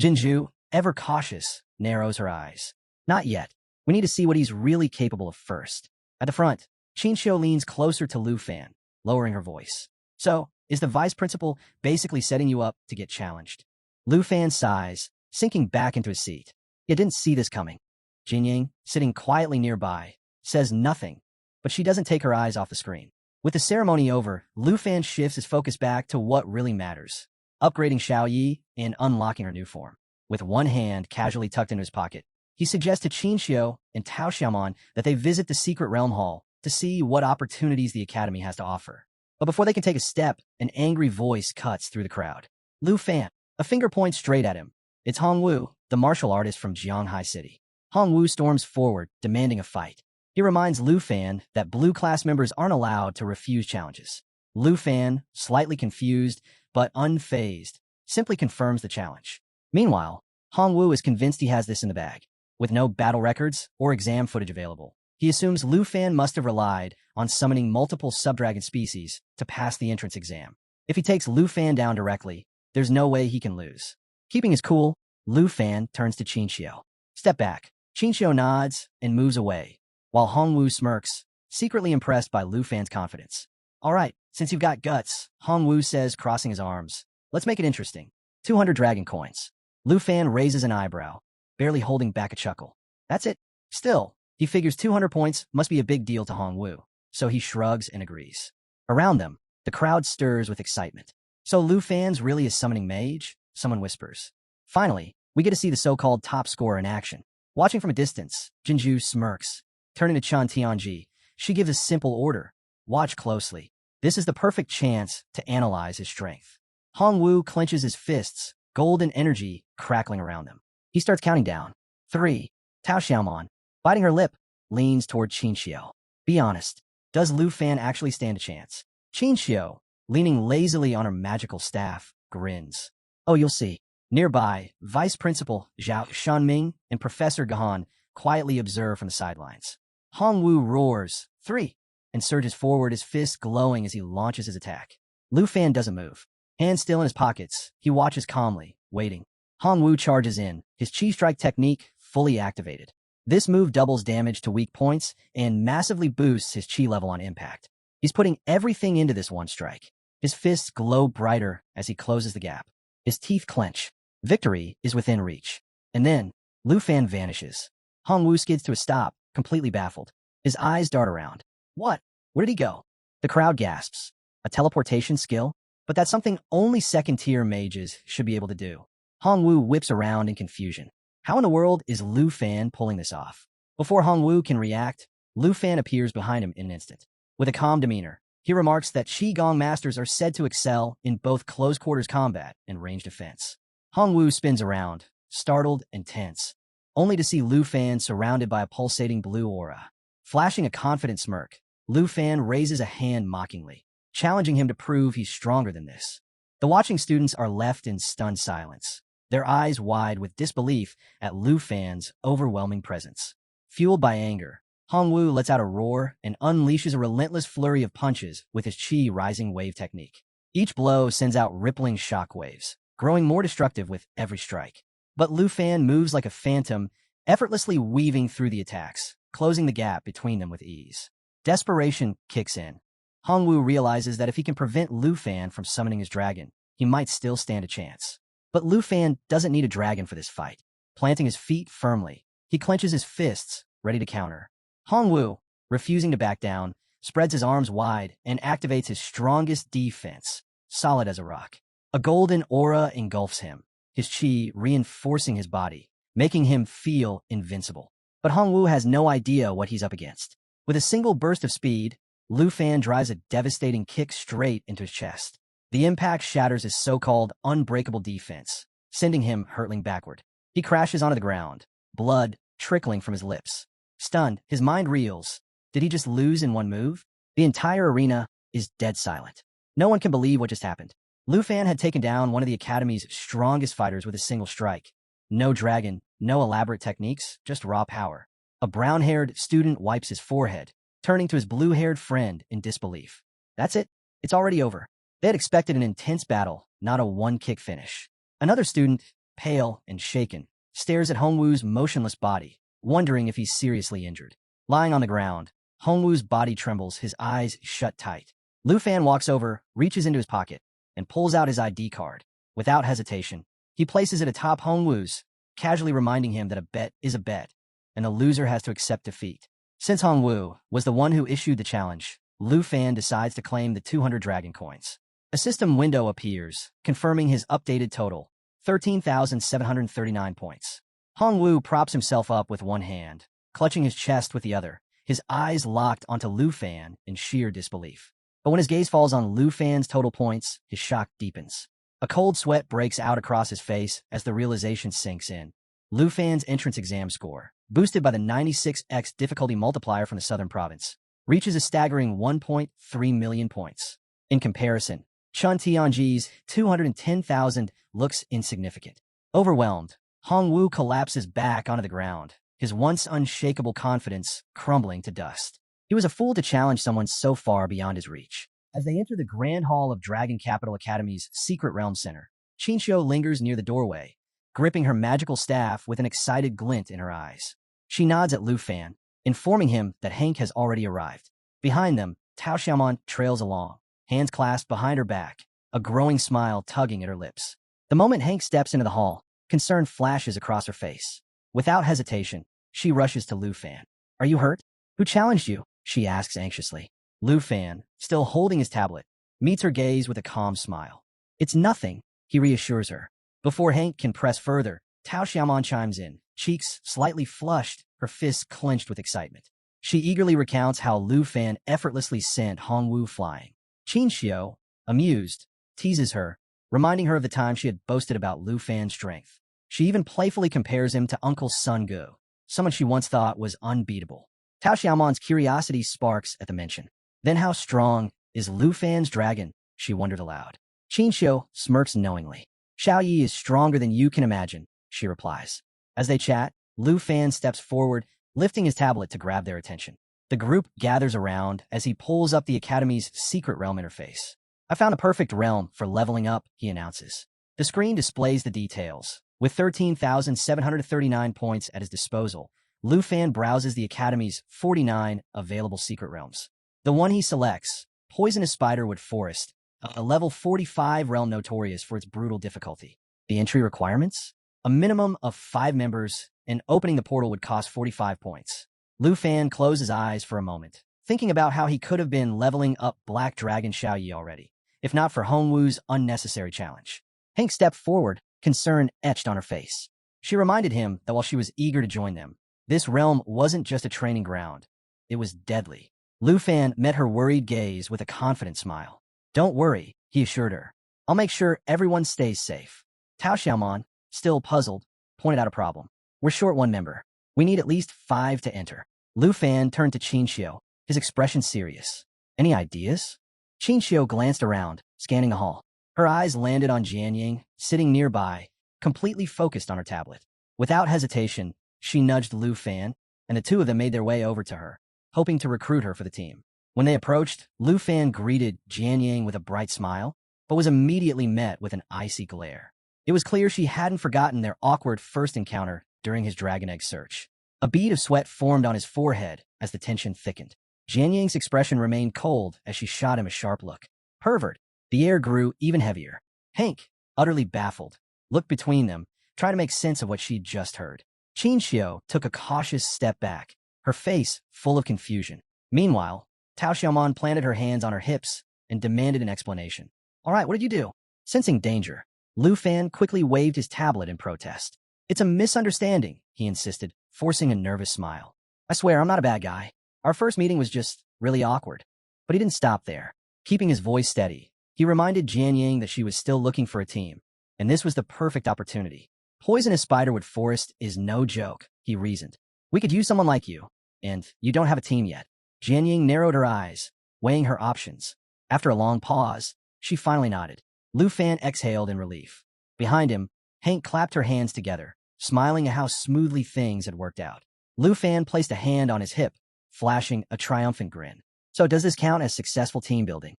Jinju, ever cautious, narrows her eyes. Not yet. We need to see what he's really capable of first. At the front, Qinxiu leans closer to Lu Fan, lowering her voice. So, is the vice principal basically setting you up to get challenged? Lu Fan sighs, sinking back into his seat. He didn't see this coming. Jinying, sitting quietly nearby, says nothing, but she doesn't take her eyes off the screen. With the ceremony over, Lu Fan shifts his focus back to what really matters, upgrading Xiao Yi and unlocking her new form. With one hand casually tucked into his pocket, he suggests to Qinxiu and Tao Xiaomon that they visit the secret realm hall to see what opportunities the academy has to offer. But before they can take a step, an angry voice cuts through the crowd. Lu Fan, a finger points straight at him. It's Hongwu, the martial artist from Jianghai City. Hongwu storms forward, demanding a fight. He reminds Lu Fan that blue class members aren't allowed to refuse challenges. Lu Fan, slightly confused but unfazed, simply confirms the challenge. Meanwhile, Hongwu is convinced he has this in the bag. With no battle records or exam footage available, he assumes Lu Fan must have relied on summoning multiple subdragon species to pass the entrance exam. If he takes Lu Fan down directly, there's no way he can lose. Keeping his cool, Lu Fan turns to Qinxiu. Step back. Qinxiu nods and moves away, while Hongwu smirks, secretly impressed by Lu Fan's confidence. All right, since you've got guts, Hongwu says, crossing his arms. Let's make it interesting. 200 dragon coins. Lu Fan raises an eyebrow, barely holding back a chuckle. That's it. Still, he figures 200 points must be a big deal to Hongwu, so he shrugs and agrees. Around them, the crowd stirs with excitement. So Lu Fan's really a summoning mage? Someone whispers. Finally, we get to see the so-called top scorer in action. Watching from a distance, Jinju smirks. Turning to Chan Tianji, she gives a simple order. Watch closely. This is the perfect chance to analyze his strength. Hongwu clenches his fists, golden energy crackling around them. He starts counting down. 3. Tao Xiaomon, biting her lip, leans toward Qinxiu. Be honest, does Lu Fan actually stand a chance? Qinxiu, leaning lazily on her magical staff, grins. Oh, you'll see. Nearby, Vice Principal Zhao Shanming and Professor Gahan quietly observe from the sidelines. Hongwu roars, 3, and surges forward, his fist glowing as he launches his attack. Lu Fan doesn't move. Hands still in his pockets, he watches calmly, waiting. Hongwu charges in, his chi strike technique fully activated. This move doubles damage to weak points and massively boosts his chi level on impact. He's putting everything into this one strike. His fists glow brighter as he closes the gap. His teeth clench. Victory is within reach. And then, Lu Fan vanishes. Hongwu skids to a stop, completely baffled. His eyes dart around. What? Where did he go? The crowd gasps. A teleportation skill? But that's something only second-tier mages should be able to do. Hongwu whips around in confusion. How in the world is Lu Fan pulling this off? Before Hongwu can react, Lu Fan appears behind him in an instant. With a calm demeanor, he remarks that Qigong masters are said to excel in both close-quarters combat and range defense. Hongwu spins around, startled and tense, only to see Lu Fan surrounded by a pulsating blue aura. Flashing a confident smirk, Lu Fan raises a hand mockingly, challenging him to prove he's stronger than this. The watching students are left in stunned silence, their eyes wide with disbelief at Lu Fan's overwhelming presence. Fueled by anger, Hongwu lets out a roar and unleashes a relentless flurry of punches with his chi rising wave technique. Each blow sends out rippling shockwaves, growing more destructive with every strike. But Lu Fan moves like a phantom, effortlessly weaving through the attacks, closing the gap between them with ease. Desperation kicks in. Hongwu realizes that if he can prevent Lu Fan from summoning his dragon, he might still stand a chance. But Lu Fan doesn't need a dragon for this fight. Planting his feet firmly, he clenches his fists, ready to counter. Hongwu, refusing to back down, spreads his arms wide and activates his strongest defense, solid as a rock. A golden aura engulfs him, his chi reinforcing his body, making him feel invincible. But Hongwu has no idea what he's up against. With a single burst of speed, Lu Fan drives a devastating kick straight into his chest. The impact shatters his so-called unbreakable defense, sending him hurtling backward. He crashes onto the ground, blood trickling from his lips. Stunned, his mind reels. Did he just lose in one move? The entire arena is dead silent. No one can believe what just happened. Lu Fan had taken down one of the Academy's strongest fighters with a single strike. No dragon, no elaborate techniques, just raw power. A brown-haired student wipes his forehead, turning to his blue-haired friend in disbelief. That's it. It's already over. They had expected an intense battle, not a one-kick finish. Another student, pale and shaken, stares at Hongwu's motionless body, wondering if he's seriously injured. Lying on the ground, Hongwoo's body trembles, his eyes shut tight. Lu Fan walks over, reaches into his pocket, and pulls out his ID card. Without hesitation, he places it atop Hongwoo's, casually reminding him that a bet is a bet, and the loser has to accept defeat. Since Hongwoo was the one who issued the challenge, Lu Fan decides to claim the 200 dragon coins. A system window appears, confirming his updated total, 13,739 points. Hongwoo props himself up with one hand, clutching his chest with the other, his eyes locked onto Lu Fan in sheer disbelief. But when his gaze falls on Lu Fan's total points, his shock deepens. A cold sweat breaks out across his face as the realization sinks in. Lu Fan's entrance exam score, boosted by the 96x difficulty multiplier from the southern province, reaches a staggering 1.3 million points. In comparison, Chun Tianji's 210,000 looks insignificant. Overwhelmed, Hongwoo collapses back onto the ground, his once unshakable confidence crumbling to dust. He was a fool to challenge someone so far beyond his reach. As they enter the Grand Hall of Dragon Capital Academy's Secret Realm Center, Qinxiu lingers near the doorway, gripping her magical staff with an excited glint in her eyes. She nods at Lu Fan, informing him that Hank has already arrived. Behind them, Tao Xiaomon trails along, hands clasped behind her back, a growing smile tugging at her lips. The moment Hank steps into the hall, concern flashes across her face. Without hesitation, she rushes to Lu Fan. "Are you hurt? Who challenged you?" she asks anxiously. Lu Fan, still holding his tablet, meets her gaze with a calm smile. "It's nothing," he reassures her. Before Hank can press further, Tao Xiaomon chimes in, cheeks slightly flushed, her fists clenched with excitement. She eagerly recounts how Lu Fan effortlessly sent Hongwoo flying. Qinxiu, amused, teases her, reminding her of the time she had boasted about Lu Fan's strength. She even playfully compares him to Uncle Sun Gu, someone she once thought was unbeatable. Tao Xiaomon's curiosity sparks at the mention. Then how strong is Lu Fan's dragon? She wondered aloud. Qinxiu smirks knowingly. "Xiao Yi is stronger than you can imagine," she replies. As they chat, Lu Fan steps forward, lifting his tablet to grab their attention. The group gathers around as he pulls up the Academy's secret realm interface. "I found a perfect realm for leveling up," he announces. The screen displays the details. With 13,739 points at his disposal, Lu Fan browses the Academy's 49 available secret realms. The one he selects, Poisonous Spiderwood Forest, a level 45 realm notorious for its brutal difficulty. The entry requirements? A minimum of 5 members, and opening the portal would cost 45 points. Lu Fan closed his eyes for a moment, thinking about how he could have been leveling up Black Dragon Xiao Yi already, if not for Hongwoo's unnecessary challenge. Hank stepped forward, concern etched on her face. She reminded him that while she was eager to join them, this realm wasn't just a training ground. It was deadly. Lu Fan met her worried gaze with a confident smile. "Don't worry," he assured her. "I'll make sure everyone stays safe." Tao Xiaomon, still puzzled, pointed out a problem. "We're short one member. We need at least 5 to enter." Lu Fan turned to Qinxiu, his expression serious. "Any ideas?" Qinxiu glanced around, scanning the hall. Her eyes landed on Jianying, sitting nearby, completely focused on her tablet. Without hesitation, she nudged Lu Fan, and the two of them made their way over to her, hoping to recruit her for the team. When they approached, Lu Fan greeted Jianying with a bright smile, but was immediately met with an icy glare. It was clear she hadn't forgotten their awkward first encounter during his dragon egg search. A bead of sweat formed on his forehead as the tension thickened. Jianying's expression remained cold as she shot him a sharp look. "Pervert." The air grew even heavier. Hank, utterly baffled, looked between them, trying to make sense of what she'd just heard. Qinxiu took a cautious step back, her face full of confusion. Meanwhile, Tao Xiaomon planted her hands on her hips and demanded an explanation. "All right, what did you do?" Sensing danger, Lu Fan quickly waved his tablet in protest. "It's a misunderstanding," he insisted, forcing a nervous smile. "I swear I'm not a bad guy. Our first meeting was just really awkward." But he didn't stop there. Keeping his voice steady, he reminded Jianying that she was still looking for a team, and this was the perfect opportunity. "Poisonous Spiderwood Forest is no joke," he reasoned. "We could use someone like you, and you don't have a team yet." Jianying narrowed her eyes, weighing her options. After a long pause, she finally nodded. Lu Fan exhaled in relief. Behind him, Hank clapped her hands together, smiling at how smoothly things had worked out. Lu Fan placed a hand on his hip, flashing a triumphant grin. "So does this count as successful team building?"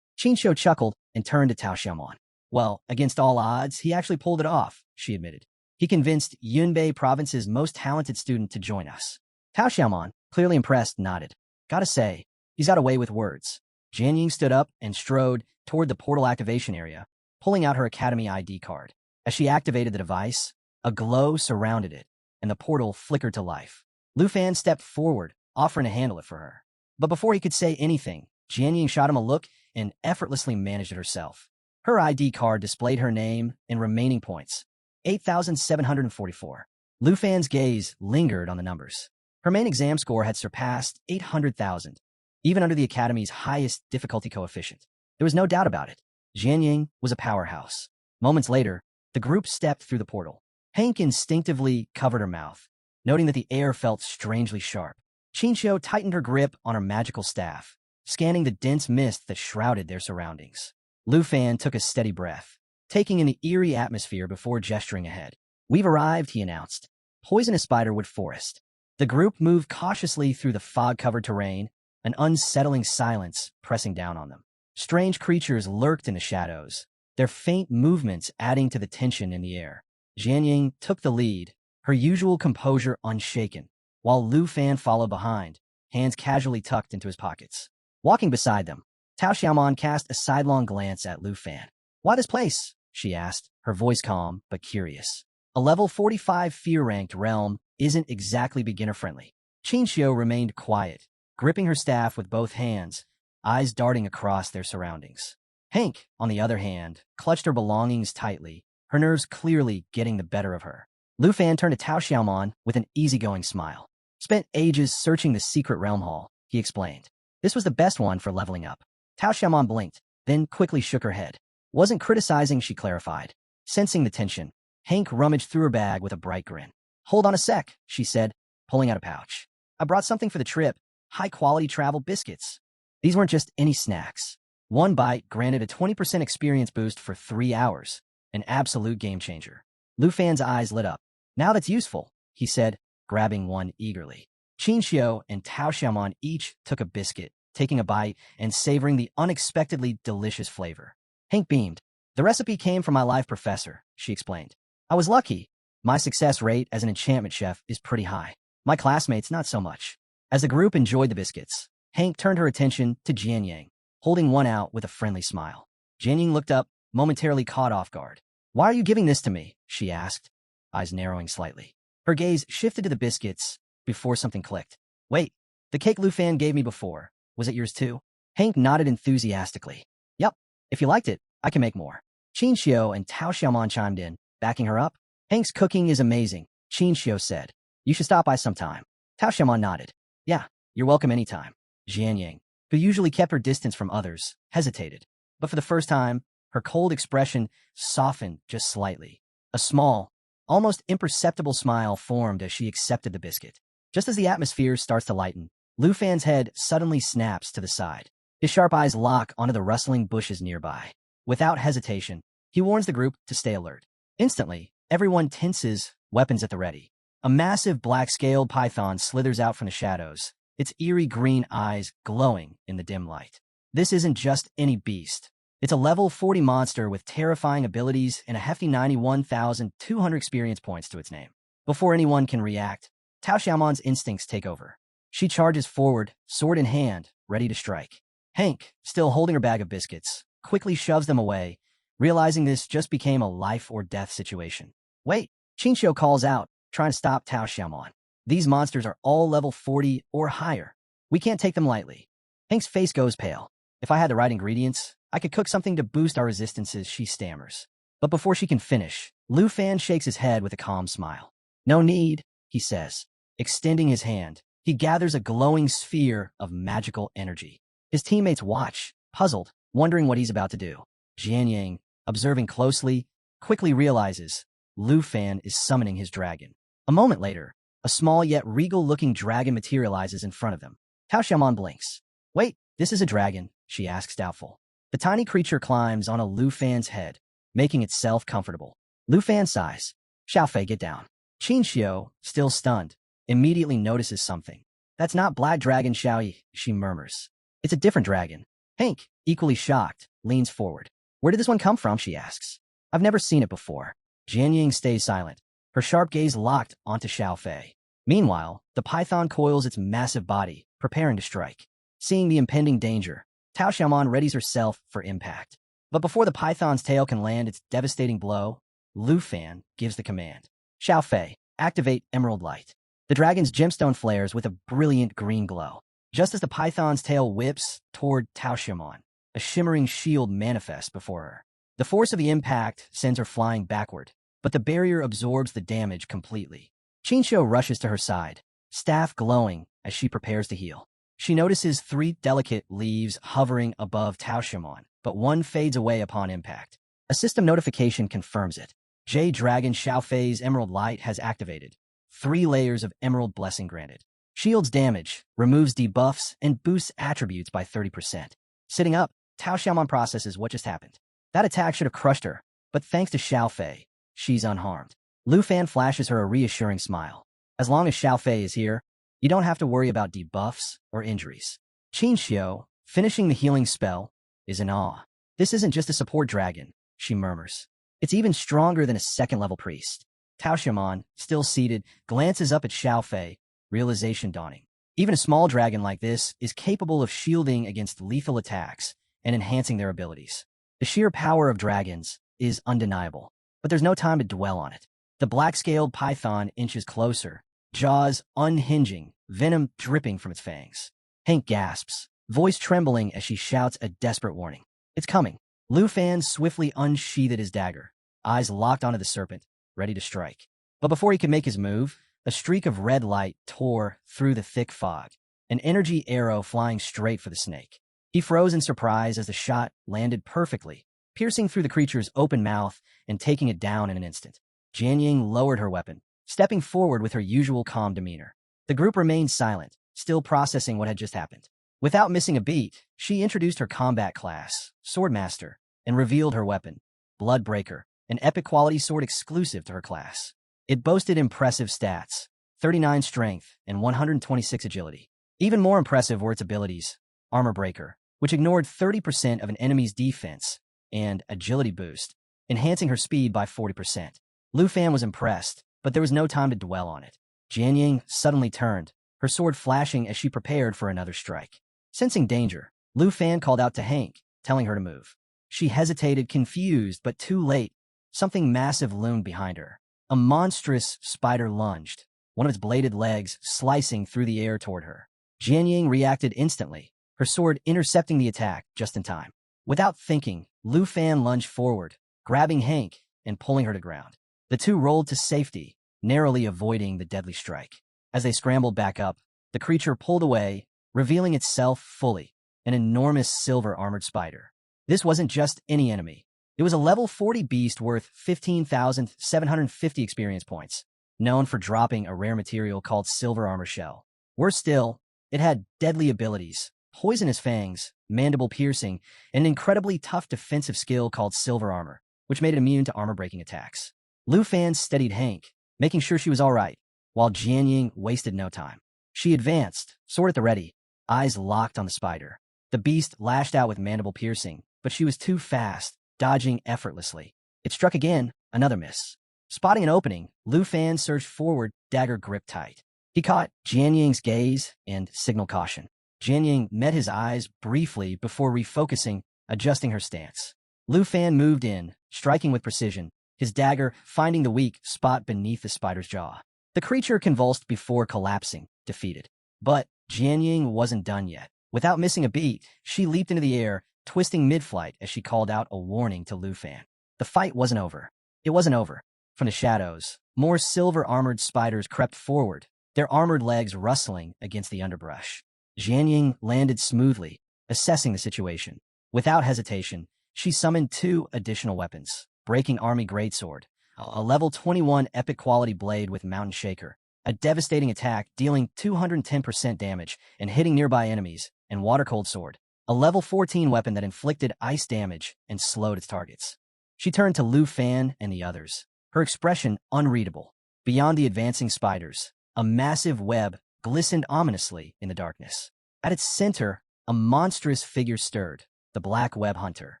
Qinxiu chuckled and turned to Tao Xiaomon. "Well, against all odds, he actually pulled it off," she admitted. He convinced Yunbei Province's most talented student to join us. Tao Xiaomon, clearly impressed, nodded. Gotta say, he's got a way with words. Jian Ying stood up and strode toward the portal activation area, pulling out her Academy ID card. As she activated the device, a glow surrounded it, and the portal flickered to life. Lu Fan stepped forward, offering to handle it for her. But before he could say anything, Jian Ying shot him a look and effortlessly managed it herself. Her ID card displayed her name and remaining points, 8,744. Lu Fan's gaze lingered on the numbers. Her main exam score had surpassed 800,000, even under the Academy's highest difficulty coefficient. There was no doubt about it. Jian Ying was a powerhouse. Moments later, the group stepped through the portal. Hank instinctively covered her mouth, noting that the air felt strangely sharp. Qinxiu tightened her grip on her magical staff, scanning the dense mist that shrouded their surroundings. Lu Fan took a steady breath, taking in the eerie atmosphere before gesturing ahead. We've arrived, he announced. Poisonous Spiderwood Forest. The group moved cautiously through the fog-covered terrain, an unsettling silence pressing down on them. Strange creatures lurked in the shadows, their faint movements adding to the tension in the air. Jian Ying took the lead, her usual composure unshaken, while Lu Fan followed behind, hands casually tucked into his pockets. Walking beside them, Tao Xiaomon cast a sidelong glance at Lu Fan. "Why this place?" she asked, her voice calm but curious. "A level 45 fear-ranked realm isn't exactly beginner-friendly." Qinxiu remained quiet, gripping her staff with both hands, eyes darting across their surroundings. Hank, on the other hand, clutched her belongings tightly, her nerves clearly getting the better of her. Lu Fan turned to Tao Xiaomon with an easygoing smile. "Spent ages searching the secret realm hall," he explained. "This was the best one for leveling up." Tao Xiaomon blinked, then quickly shook her head. "Wasn't criticizing," she clarified. Sensing the tension, Hank rummaged through her bag with a bright grin. "Hold on a sec," she said, pulling out a pouch. "I brought something for the trip, high-quality travel biscuits." These weren't just any snacks. One bite granted a 20% experience boost for 3 hours, an absolute game-changer. Lu Fan's eyes lit up. "Now that's useful," he said, grabbing one eagerly. Qinxiu and Tao Xiaomon each took a biscuit, taking a bite and savoring the unexpectedly delicious flavor. Hank beamed. "The recipe came from my live professor," she explained. "I was lucky. My success rate as an enchantment chef is pretty high. My classmates, not so much." As the group enjoyed the biscuits, Hank turned her attention to Jian Ying, holding one out with a friendly smile. Jian Ying looked up, momentarily caught off guard. "Why are you giving this to me?" she asked, eyes narrowing slightly. Her gaze shifted to the biscuits before something clicked. "Wait, the cake Lu Fan gave me before, was it yours too?" Hank nodded enthusiastically. "Yup, if you liked it, I can make more." Qinxiu and Tao Xiaomon chimed in, backing her up. "Hank's cooking is amazing," Qinxiu said. "You should stop by sometime." Tao Xiaomon nodded. "Yeah, you're welcome anytime." Jian Ying, who usually kept her distance from others, hesitated. But for the first time, her cold expression softened just slightly. A small, almost imperceptible smile formed as she accepted the biscuit. Just as the atmosphere starts to lighten, Lu Fan's head suddenly snaps to the side. His sharp eyes lock onto the rustling bushes nearby. Without hesitation, he warns the group to stay alert. Instantly, everyone tenses, weapons at the ready. A massive black-scaled python slithers out from the shadows, its eerie green eyes glowing in the dim light. This isn't just any beast. It's a level 40 monster with terrifying abilities and a hefty 91,200 experience points to its name. Before anyone can react, Tao Xiaomon's instincts take over. She charges forward, sword in hand, ready to strike. Hank, still holding her bag of biscuits, quickly shoves them away, realizing this just became a life-or-death situation. "Wait," Qinxiu calls out, trying to stop Tao Xiaomon. "These monsters are all level 40 or higher. We can't take them lightly." Hank's face goes pale. "If I had the right ingredients, I could cook something to boost our resistances," she stammers. But before she can finish, Lu Fan shakes his head with a calm smile. "No need," he says. Extending his hand, he gathers a glowing sphere of magical energy. His teammates watch, puzzled, wondering what he's about to do. Jian Ying, observing closely, quickly realizes Lu Fan is summoning his dragon. A moment later, a small yet regal-looking dragon materializes in front of them. Tao Xiaomon blinks. "Wait, this is a dragon?" she asks, doubtful. The tiny creature climbs on a Lu Fan's head, making itself comfortable. Lu Fan sighs. "Xiaofei, get down." Qinxiu, still stunned, immediately notices something. "That's not Black Dragon Xiaoyi," she murmurs. "It's a different dragon." Hank, equally shocked, leans forward. "Where did this one come from?" she asks. "I've never seen it before." Jian Ying stays silent, her sharp gaze locked onto Xiao Fei. Meanwhile, the python coils its massive body, preparing to strike. Seeing the impending danger, Tao Xiaomon readies herself for impact. But before the python's tail can land its devastating blow, Lu Fan gives the command. Xiao Fei, activate Emerald Light. The dragon's gemstone flares with a brilliant green glow. Just as the python's tail whips toward Tao Xiaomon, a shimmering shield manifests before her. The force of the impact sends her flying backward, but the barrier absorbs the damage completely. Qinxiu rushes to her side, staff glowing as she prepares to heal. She notices 3 delicate leaves hovering above Tao Xiaomon, but one fades away upon impact. A system notification confirms it. Jade Dragon Xiao Fei's Emerald Light has activated. 3 layers of Emerald Blessing granted. Shields damage, removes debuffs, and boosts attributes by 30%. Sitting up, Tao Xiaomon processes what just happened. That attack should have crushed her, but thanks to Xiao Fei, she's unharmed. Lu Fan flashes her a reassuring smile. As long as Xiao Fei is here, you don't have to worry about debuffs or injuries. Qinxiu, finishing the healing spell, is in awe. This isn't just a support dragon, she murmurs. It's even stronger than a second-level priest. Tao Xiaomon, still seated, glances up at Xiao Fei, realization dawning. Even a small dragon like this is capable of shielding against lethal attacks and enhancing their abilities. The sheer power of dragons is undeniable, but there's no time to dwell on it. The black-scaled python inches closer, jaws unhinging, venom dripping from its fangs. Hank gasps, voice trembling as she shouts a desperate warning. It's coming. Lu Fan swiftly unsheathed his dagger, eyes locked onto the serpent, ready to strike. But before he could make his move, a streak of red light tore through the thick fog, an energy arrow flying straight for the snake. He froze in surprise as the shot landed perfectly, piercing through the creature's open mouth and taking it down in an instant. Jianying lowered her weapon, stepping forward with her usual calm demeanor. The group remained silent, still processing what had just happened. Without missing a beat, she introduced her combat class, Swordmaster, and revealed her weapon, Bloodbreaker, an epic quality sword exclusive to her class. It boasted impressive stats, 39 strength and 126 agility. Even more impressive were its abilities, Armor Breaker, which ignored 30% of an enemy's defense, and Agility Boost, enhancing her speed by 40%. Lu Fan was impressed, but there was no time to dwell on it. Jianying suddenly turned, her sword flashing as she prepared for another strike. Sensing danger, Lu Fan called out to Hank, telling her to move. She hesitated, confused, but too late. Something massive loomed behind her. A monstrous spider lunged, one of its bladed legs slicing through the air toward her. Jianying reacted instantly, her sword intercepting the attack just in time. Without thinking, Lu Fan lunged forward, grabbing Hank and pulling her to ground. The two rolled to safety, narrowly avoiding the deadly strike. As they scrambled back up, the creature pulled away, revealing itself fully, an enormous silver-armored spider. This wasn't just any enemy. It was a level 40 beast worth 15,750 experience points, known for dropping a rare material called Silver Armor Shell. Worse still, it had deadly abilities, poisonous fangs, mandible piercing, and an incredibly tough defensive skill called Silver Armor, which made it immune to armor-breaking attacks. Lu Fan steadied Hank, making sure she was all right, while Jianying wasted no time. She advanced, sword at the ready, eyes locked on the spider. The beast lashed out with mandible piercing, but she was too fast, dodging effortlessly. It struck again, another miss. Spotting an opening, Lu Fan surged forward, dagger gripped tight. He caught Jianying's gaze and signaled caution. Jianying met his eyes briefly before refocusing, adjusting her stance. Lu Fan moved in, striking with precision, his dagger finding the weak spot beneath the spider's jaw. The creature convulsed before collapsing, defeated. But Jianying wasn't done yet. Without missing a beat, she leaped into the air, twisting mid-flight as she called out a warning to Lu Fan. The fight wasn't over. It wasn't over. From the shadows, more silver-armored spiders crept forward, their armored legs rustling against the underbrush. Jianying landed smoothly, assessing the situation. Without hesitation, she summoned 2 additional weapons, Breaking Army Greatsword, a level 21 epic quality blade with Mountain Shaker, a devastating attack dealing 210% damage and hitting nearby enemies, and Water Cold Sword, a level 14 weapon that inflicted ice damage and slowed its targets. She turned to Lu Fan and the others, her expression unreadable. Beyond the advancing spiders, a massive web glistened ominously in the darkness. At its center, a monstrous figure stirred, the Black Web Hunter.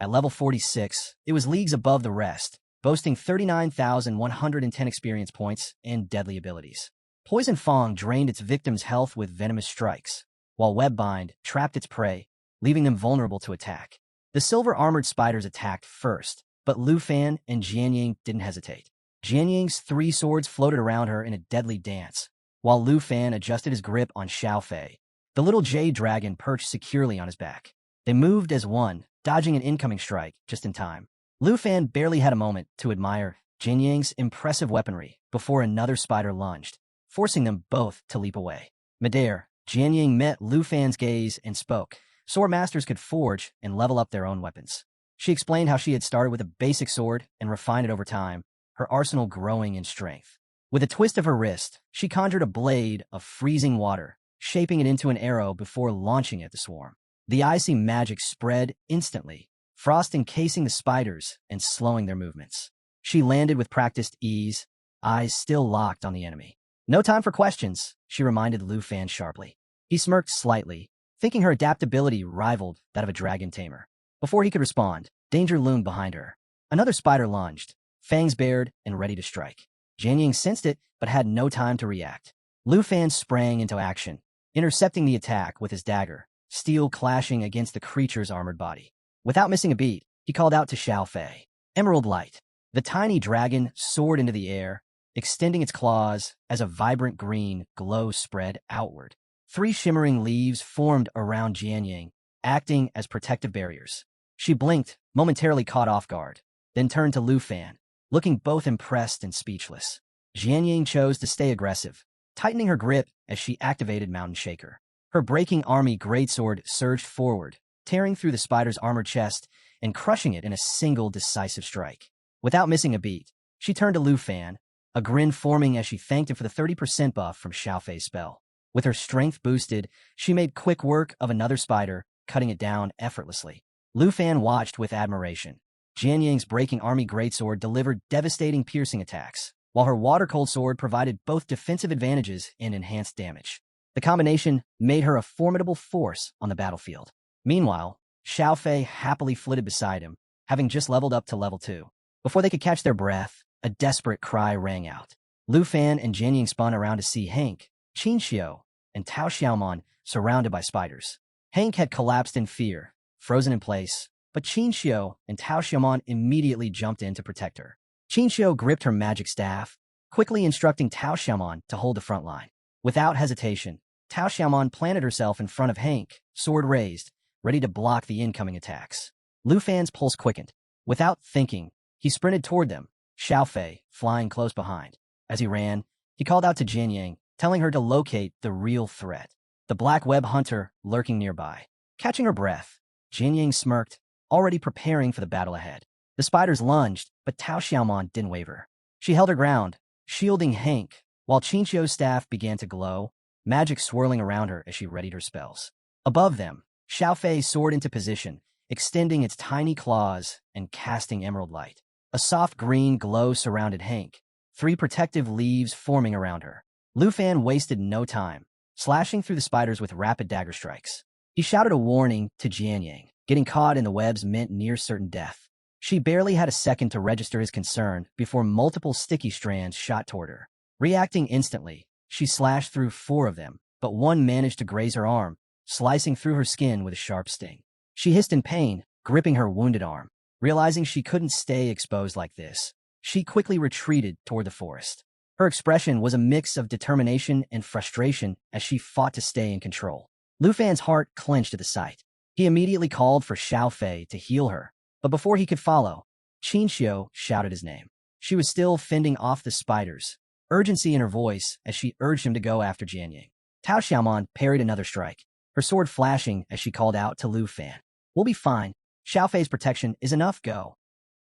At level 46, it was leagues above the rest, boasting 39,110 experience points and deadly abilities. Poison Fang drained its victim's health with venomous strikes, while Webbind trapped its prey, leaving them vulnerable to attack. The silver-armored spiders attacked first, but Lu Fan and Jianying didn't hesitate. Jianying's 3 swords floated around her in a deadly dance, while Lu Fan adjusted his grip on Xiao Fei. The little jade dragon perched securely on his back. They moved as one, dodging an incoming strike just in time. Lu Fan barely had a moment to admire Jianying's impressive weaponry before another spider lunged, forcing them both to leap away. Midair, Jianying met Lu Fan's gaze and spoke. Sword masters could forge and level up their own weapons. She explained how she had started with a basic sword and refined it over time, her arsenal growing in strength. With a twist of her wrist, she conjured a blade of freezing water, shaping it into an arrow before launching it at the swarm. The icy magic spread instantly, frost encasing the spiders and slowing their movements. She landed with practiced ease, eyes still locked on the enemy. No time for questions, she reminded Lu Fan sharply. He smirked slightly, thinking her adaptability rivaled that of a dragon tamer. Before he could respond, danger loomed behind her. Another spider lunged, fangs bared and ready to strike. Jianying sensed it, but had no time to react. Lu Fan sprang into action, intercepting the attack with his dagger, steel clashing against the creature's armored body. Without missing a beat, he called out to Xiao Fei. Emerald Light. The tiny dragon soared into the air, extending its claws as a vibrant green glow spread outward. 3 shimmering leaves formed around Jianying, acting as protective barriers. She blinked, momentarily caught off guard, then turned to Lu Fan, looking both impressed and speechless. Jianying chose to stay aggressive, tightening her grip as she activated Mountain Shaker. Her breaking army greatsword surged forward, tearing through the spider's armored chest and crushing it in a single decisive strike. Without missing a beat, she turned to Lu Fan, a grin forming as she thanked him for the 30% buff from Xiao Fei's spell. With her strength boosted, she made quick work of another spider, cutting it down effortlessly. Lu Fan watched with admiration. Jianying's breaking army greatsword delivered devastating piercing attacks, while her water-cold sword provided both defensive advantages and enhanced damage. The combination made her a formidable force on the battlefield. Meanwhile, Xiao Fei happily flitted beside him, having just leveled up to level 2. Before they could catch their breath, a desperate cry rang out. Lu Fan and Jianying spun around to see Hank, Qin Xiao, and Tao Xiaomon surrounded by spiders. Hank had collapsed in fear, frozen in place, but Qin Xiao and Tao Xiaomon immediately jumped in to protect her. Qin Xiao gripped her magic staff, quickly instructing Tao Xiaomon to hold the front line. Without hesitation, Tao Xiaomon planted herself in front of Hank, sword raised, ready to block the incoming attacks. Lu Fan's pulse quickened. Without thinking, he sprinted toward them, Xiao Fei flying close behind. As he ran, he called out to Jianying, telling her to locate the real threat, the black web hunter lurking nearby. Catching her breath, Jianying smirked, already preparing for the battle ahead. The spiders lunged, but Tao Xiaomon didn't waver. She held her ground, shielding Hank, while Qin Xiao's staff began to glow, magic swirling around her as she readied her spells. Above them, Xiao Fei soared into position, extending its tiny claws and casting emerald light. A soft green glow surrounded Hank, 3 protective leaves forming around her. Lu Fan wasted no time, slashing through the spiders with rapid dagger strikes. He shouted a warning to Jianying. Getting caught in the webs meant near certain death. She barely had a second to register his concern before multiple sticky strands shot toward her. Reacting instantly, she slashed through 4 of them, but one managed to graze her arm, slicing through her skin with a sharp sting. She hissed in pain, gripping her wounded arm. Realizing she couldn't stay exposed like this, she quickly retreated toward the forest. Her expression was a mix of determination and frustration as she fought to stay in control. Lu Fan's heart clenched at the sight. He immediately called for Xiao Fei to heal her, but before he could follow, Qin Xiao shouted his name. She was still fending off the spiders, urgency in her voice as she urged him to go after Jianying. Tao Xiaomon parried another strike, her sword flashing as she called out to Lu Fan. "We'll be fine. Xiao Fei's protection is enough, go."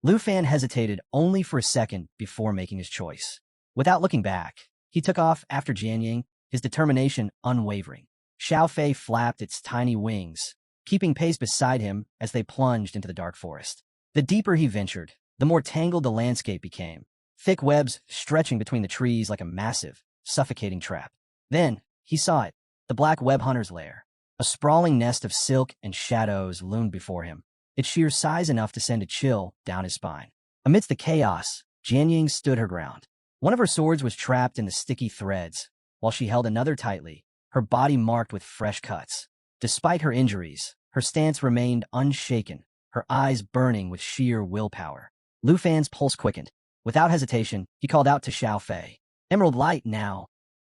Lu Fan hesitated only for a second before making his choice. Without looking back, he took off after Jianying, his determination unwavering. Xiao Fei flapped its tiny wings, keeping pace beside him as they plunged into the dark forest. The deeper he ventured, the more tangled the landscape became, thick webs stretching between the trees like a massive, suffocating trap. Then, he saw it, the black web hunter's lair. A sprawling nest of silk and shadows loomed before him, its sheer size enough to send a chill down his spine. Amidst the chaos, Jianying stood her ground. One of her swords was trapped in the sticky threads, while she held another tightly, her body marked with fresh cuts. Despite her injuries, her stance remained unshaken, her eyes burning with sheer willpower. Lu Fan's pulse quickened. Without hesitation, he called out to Xiao Fei. "Emerald light now."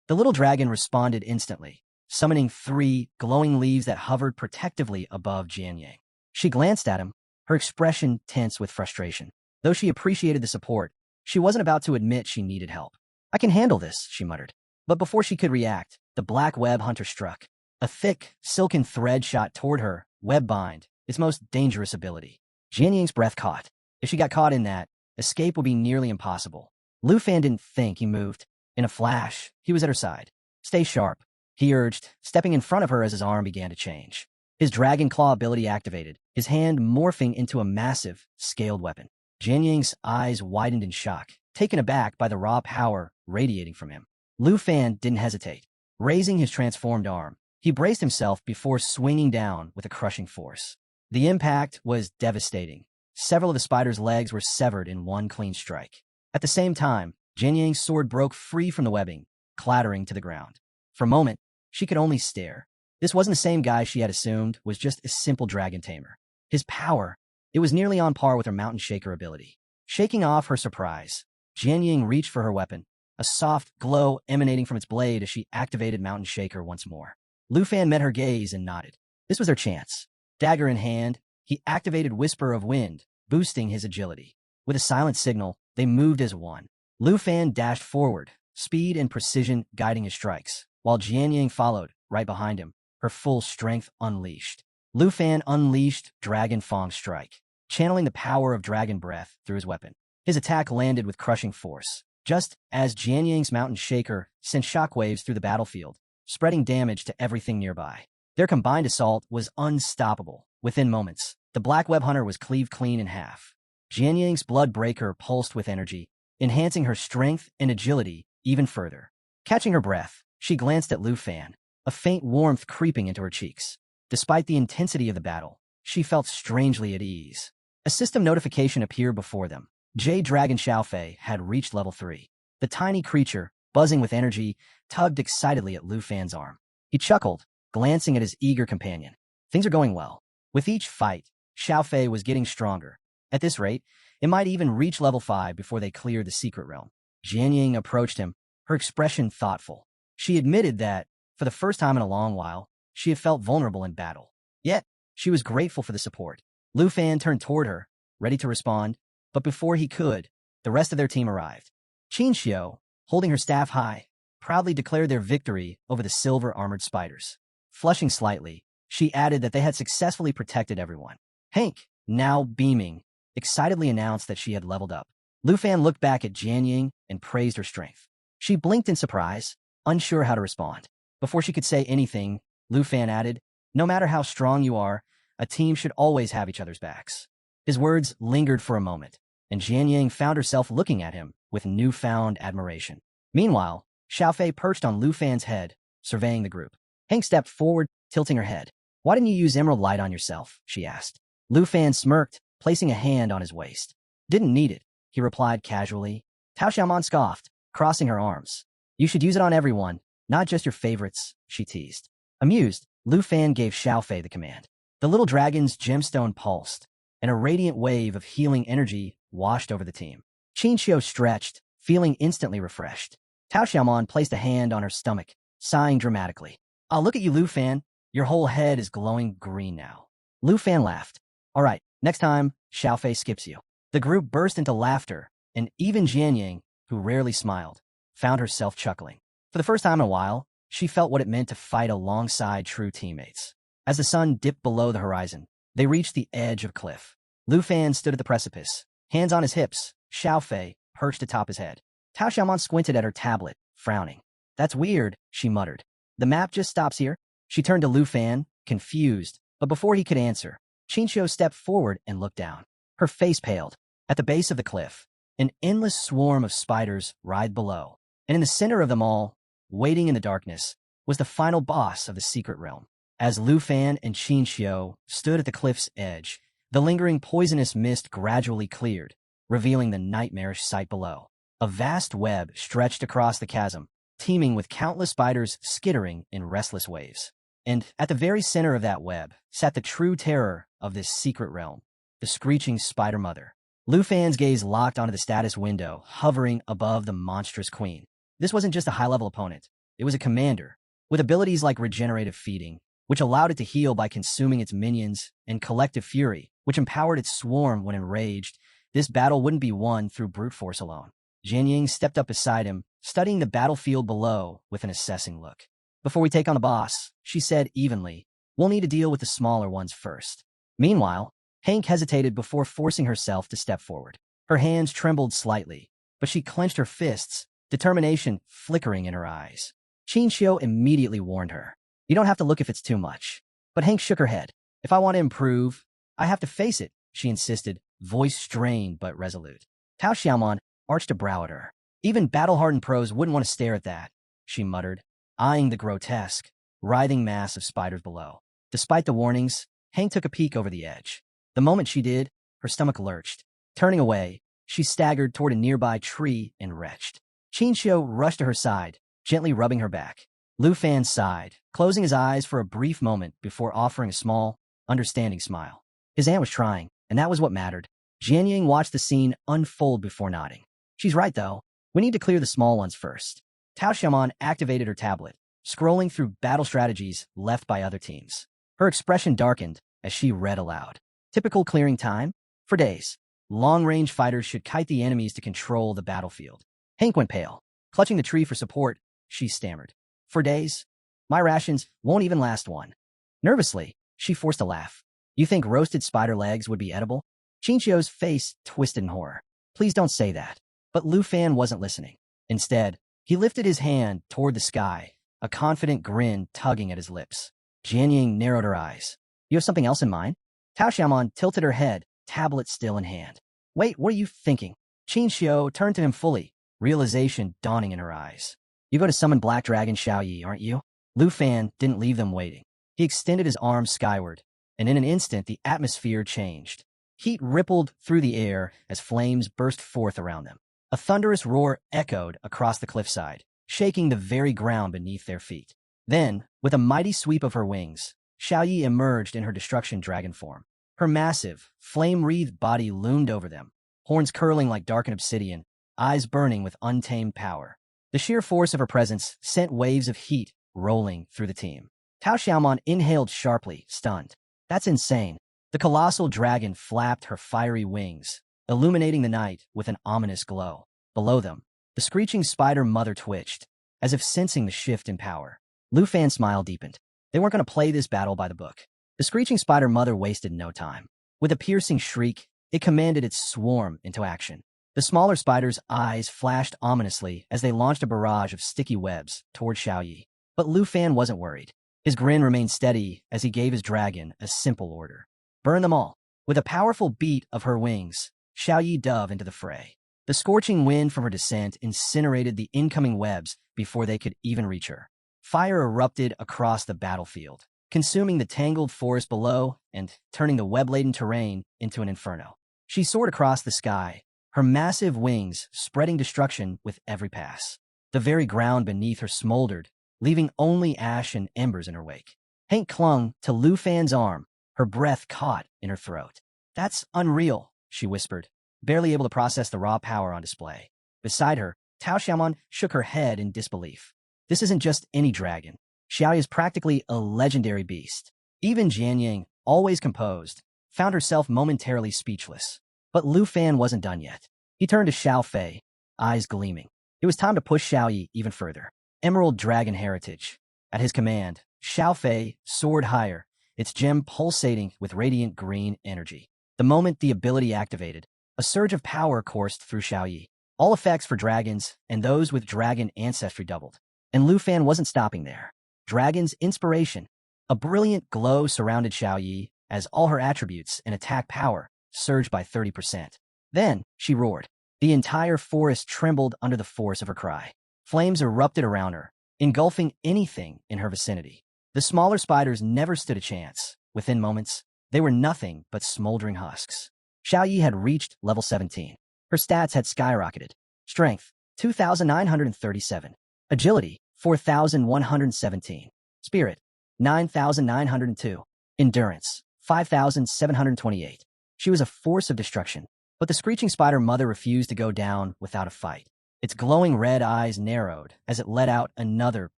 The little dragon responded instantly, summoning 3 glowing leaves that hovered protectively above Jianying. She glanced at him, her expression tense with frustration. Though she appreciated the support, she wasn't about to admit she needed help. "I can handle this," she muttered. But before she could react, the black web hunter struck. A thick, silken thread shot toward her, web bind, its most dangerous ability. Jianying's breath caught. If she got caught in that, escape would be nearly impossible. Lu Fan didn't think he moved. In a flash, he was at her side. "Stay sharp," he urged, stepping in front of her as his arm began to change. His dragon claw ability activated, his hand morphing into a massive, scaled weapon. Jianying's eyes widened in shock, taken aback by the raw power radiating from him. Lu Fan didn't hesitate. Raising his transformed arm, he braced himself before swinging down with a crushing force. The impact was devastating. Several of the spider's legs were severed in one clean strike. At the same time, Jianying's sword broke free from the webbing, clattering to the ground. For a moment, she could only stare. This wasn't the same guy she had assumed was just a simple dragon tamer. His power, it was nearly on par with her mountain shaker ability. Shaking off her surprise, Jianying reached for her weapon, a soft glow emanating from its blade as she activated mountain shaker once more. Lu Fan met her gaze and nodded. This was their chance. Dagger in hand, he activated Whisper of Wind, boosting his agility. With a silent signal, they moved as one. Lu Fan dashed forward, speed and precision guiding his strikes, while Jianying followed, right behind him, her full strength unleashed. Lu Fan unleashed Dragon Fang Strike, channeling the power of dragon breath through his weapon. His attack landed with crushing force, just as Jianying's mountain shaker sent shockwaves through the battlefield, spreading damage to everything nearby. Their combined assault was unstoppable. Within moments, the black web hunter was cleaved clean in half. Jianying's blood breaker pulsed with energy, enhancing her strength and agility even further. Catching her breath, she glanced at Lu Fan, a faint warmth creeping into her cheeks. Despite the intensity of the battle, she felt strangely at ease. A system notification appeared before them. Jade Dragon Xiaofei had reached level 3. The tiny creature, buzzing with energy, tugged excitedly at Lu Fan's arm. He chuckled, glancing at his eager companion. Things are going well. With each fight, Xiaofei was getting stronger. At this rate, it might even reach level 5 before they cleared the secret realm. Jianying approached him, her expression thoughtful. She admitted that, for the first time in a long while, she had felt vulnerable in battle. Yet, she was grateful for the support. Lu Fan turned toward her, ready to respond, but before he could, the rest of their team arrived. Qin Xiu, holding her staff high, proudly declared their victory over the silver-armored spiders. Flushing slightly, she added that they had successfully protected everyone. Hank, now beaming, excitedly announced that she had leveled up. Lu Fan looked back at Jianying and praised her strength. She blinked in surprise, unsure how to respond. Before she could say anything, Lu Fan added, "No matter how strong you are, a team should always have each other's backs." His words lingered for a moment, and Jianying found herself looking at him with newfound admiration. Meanwhile, Xiaofei perched on Lu Fan's head, surveying the group. Hank stepped forward, tilting her head. "Why didn't you use emerald light on yourself?" she asked. Lu Fan smirked, placing a hand on his waist. "Didn't need it," he replied casually. Tao Xiaomon scoffed, crossing her arms. "You should use it on everyone, not just your favorites," she teased. Amused, Lu Fan gave Xiaofei the command. The little dragon's gemstone pulsed, and a radiant wave of healing energy washed over the team. Qin Xiu stretched, feeling instantly refreshed. Tao Xiaomon placed a hand on her stomach, sighing dramatically. "I'll look at you, Lu Fan. Your whole head is glowing green now." Lu Fan laughed. "All right, next time, Xiaofei skips you." The group burst into laughter, and even Jianying, who rarely smiled, found herself chuckling. For the first time in a while, she felt what it meant to fight alongside true teammates. As the sun dipped below the horizon, they reached the edge of a cliff. Lu Fan stood at the precipice, hands on his hips, Xiaofei perched atop his head. Tao Xiaomon squinted at her tablet, frowning. "That's weird," she muttered. "The map just stops here?" She turned to Lu Fan, confused, but before he could answer, Qin Xiu stepped forward and looked down. Her face paled. At the base of the cliff, an endless swarm of spiders writhed below, and in the center of them all, waiting in the darkness, was the final boss of the secret realm. As Lu Fan and Qin Xiu stood at the cliff's edge, the lingering poisonous mist gradually cleared, revealing the nightmarish sight below. A vast web stretched across the chasm, teeming with countless spiders skittering in restless waves. And at the very center of that web sat the true terror of this secret realm, the screeching spider mother. Lu Fan's gaze locked onto the status window, hovering above the monstrous queen. This wasn't just a high-level opponent. It was a commander, with abilities like regenerative feeding, which allowed it to heal by consuming its minions, and collective fury, which empowered its swarm when enraged. This battle wouldn't be won through brute force alone. Jianying stepped up beside him, studying the battlefield below with an assessing look. Before we take on the boss, she said evenly, we'll need to deal with the smaller ones first. Meanwhile, Hank hesitated before forcing herself to step forward. Her hands trembled slightly, but she clenched her fists, determination flickering in her eyes. Qinxiu immediately warned her. You don't have to look if it's too much. But Hank shook her head. If I want to improve, I have to face it, she insisted, voice strained but resolute. Tao Xiaomon arched a brow at her. Even battle-hardened pros wouldn't want to stare at that, she muttered, eyeing the grotesque, writhing mass of spiders below. Despite the warnings, Hank took a peek over the edge. The moment she did, her stomach lurched. Turning away, she staggered toward a nearby tree and retched. Qinxiu rushed to her side, gently rubbing her back. Lu Fan sighed, closing his eyes for a brief moment before offering a small, understanding smile. His aunt was trying, and that was what mattered. Jianying watched the scene unfold before nodding. She's right, though. We need to clear the small ones first. Tao Xiaomon activated her tablet, scrolling through battle strategies left by other teams. Her expression darkened as she read aloud. Typical clearing time? For days. Long-range fighters should kite the enemies to control the battlefield. Hank went pale. Clutching the tree for support, she stammered. For days? My rations won't even last one. Nervously, she forced a laugh. You think roasted spider legs would be edible? Qinxiu's face twisted in horror. Please don't say that. But Lu Fan wasn't listening. Instead, he lifted his hand toward the sky, a confident grin tugging at his lips. Jianying narrowed her eyes. You have something else in mind? Tao Xiaomon tilted her head, tablet still in hand. Wait, what are you thinking? Qinxiu turned to him fully, realization dawning in her eyes. You go to summon Black Dragon Xiaoyi, aren't you? Lu Fan didn't leave them waiting. He extended his arms skyward, and in an instant the atmosphere changed. Heat rippled through the air as flames burst forth around them. A thunderous roar echoed across the cliffside, shaking the very ground beneath their feet. Then, with a mighty sweep of her wings, Xiaoyi emerged in her destruction dragon form. Her massive, flame-wreathed body loomed over them, horns curling like darkened obsidian, eyes burning with untamed power. The sheer force of her presence sent waves of heat rolling through the team. Tao Xiaomon inhaled sharply, stunned. That's insane. The colossal dragon flapped her fiery wings, illuminating the night with an ominous glow. Below them, the screeching spider mother twitched, as if sensing the shift in power. Lu Fan's smile deepened. They weren't going to play this battle by the book. The screeching spider mother wasted no time. With a piercing shriek, it commanded its swarm into action. The smaller spider's eyes flashed ominously as they launched a barrage of sticky webs toward Xiaoyi. But Lu Fan wasn't worried. His grin remained steady as he gave his dragon a simple order. Burn them all. With a powerful beat of her wings, Xiaoyi dove into the fray. The scorching wind from her descent incinerated the incoming webs before they could even reach her. Fire erupted across the battlefield, consuming the tangled forest below and turning the web-laden terrain into an inferno. She soared across the sky, her massive wings spreading destruction with every pass. The very ground beneath her smoldered, leaving only ash and embers in her wake. Hank clung to Lu Fan's arm, her breath caught in her throat. That's unreal, she whispered, barely able to process the raw power on display. Beside her, Tao Xiaomon shook her head in disbelief. This isn't just any dragon. Xiaoyi is practically a legendary beast. Even Jianying, always composed, found herself momentarily speechless. But Lu Fan wasn't done yet. He turned to Xiao Fei, eyes gleaming. It was time to push Xiaoyi even further. Emerald Dragon Heritage. At his command, Xiao Fei soared higher, its gem pulsating with radiant green energy. The moment the ability activated, a surge of power coursed through Xiaoyi. All effects for dragons and those with dragon ancestry doubled. And Lu Fan wasn't stopping there. Dragon's inspiration. A brilliant glow surrounded Xiaoyi as all her attributes and attack power surged by 30%. Then, she roared. The entire forest trembled under the force of her cry. Flames erupted around her, engulfing anything in her vicinity. The smaller spiders never stood a chance. Within moments, they were nothing but smoldering husks. Xiaoyi had reached level 17. Her stats had skyrocketed. Strength, 2,937. Agility, 4,117. Spirit, 9,902. Endurance, 5,728. She was a force of destruction, but the screeching spider mother refused to go down without a fight. Its glowing red eyes narrowed as it let out another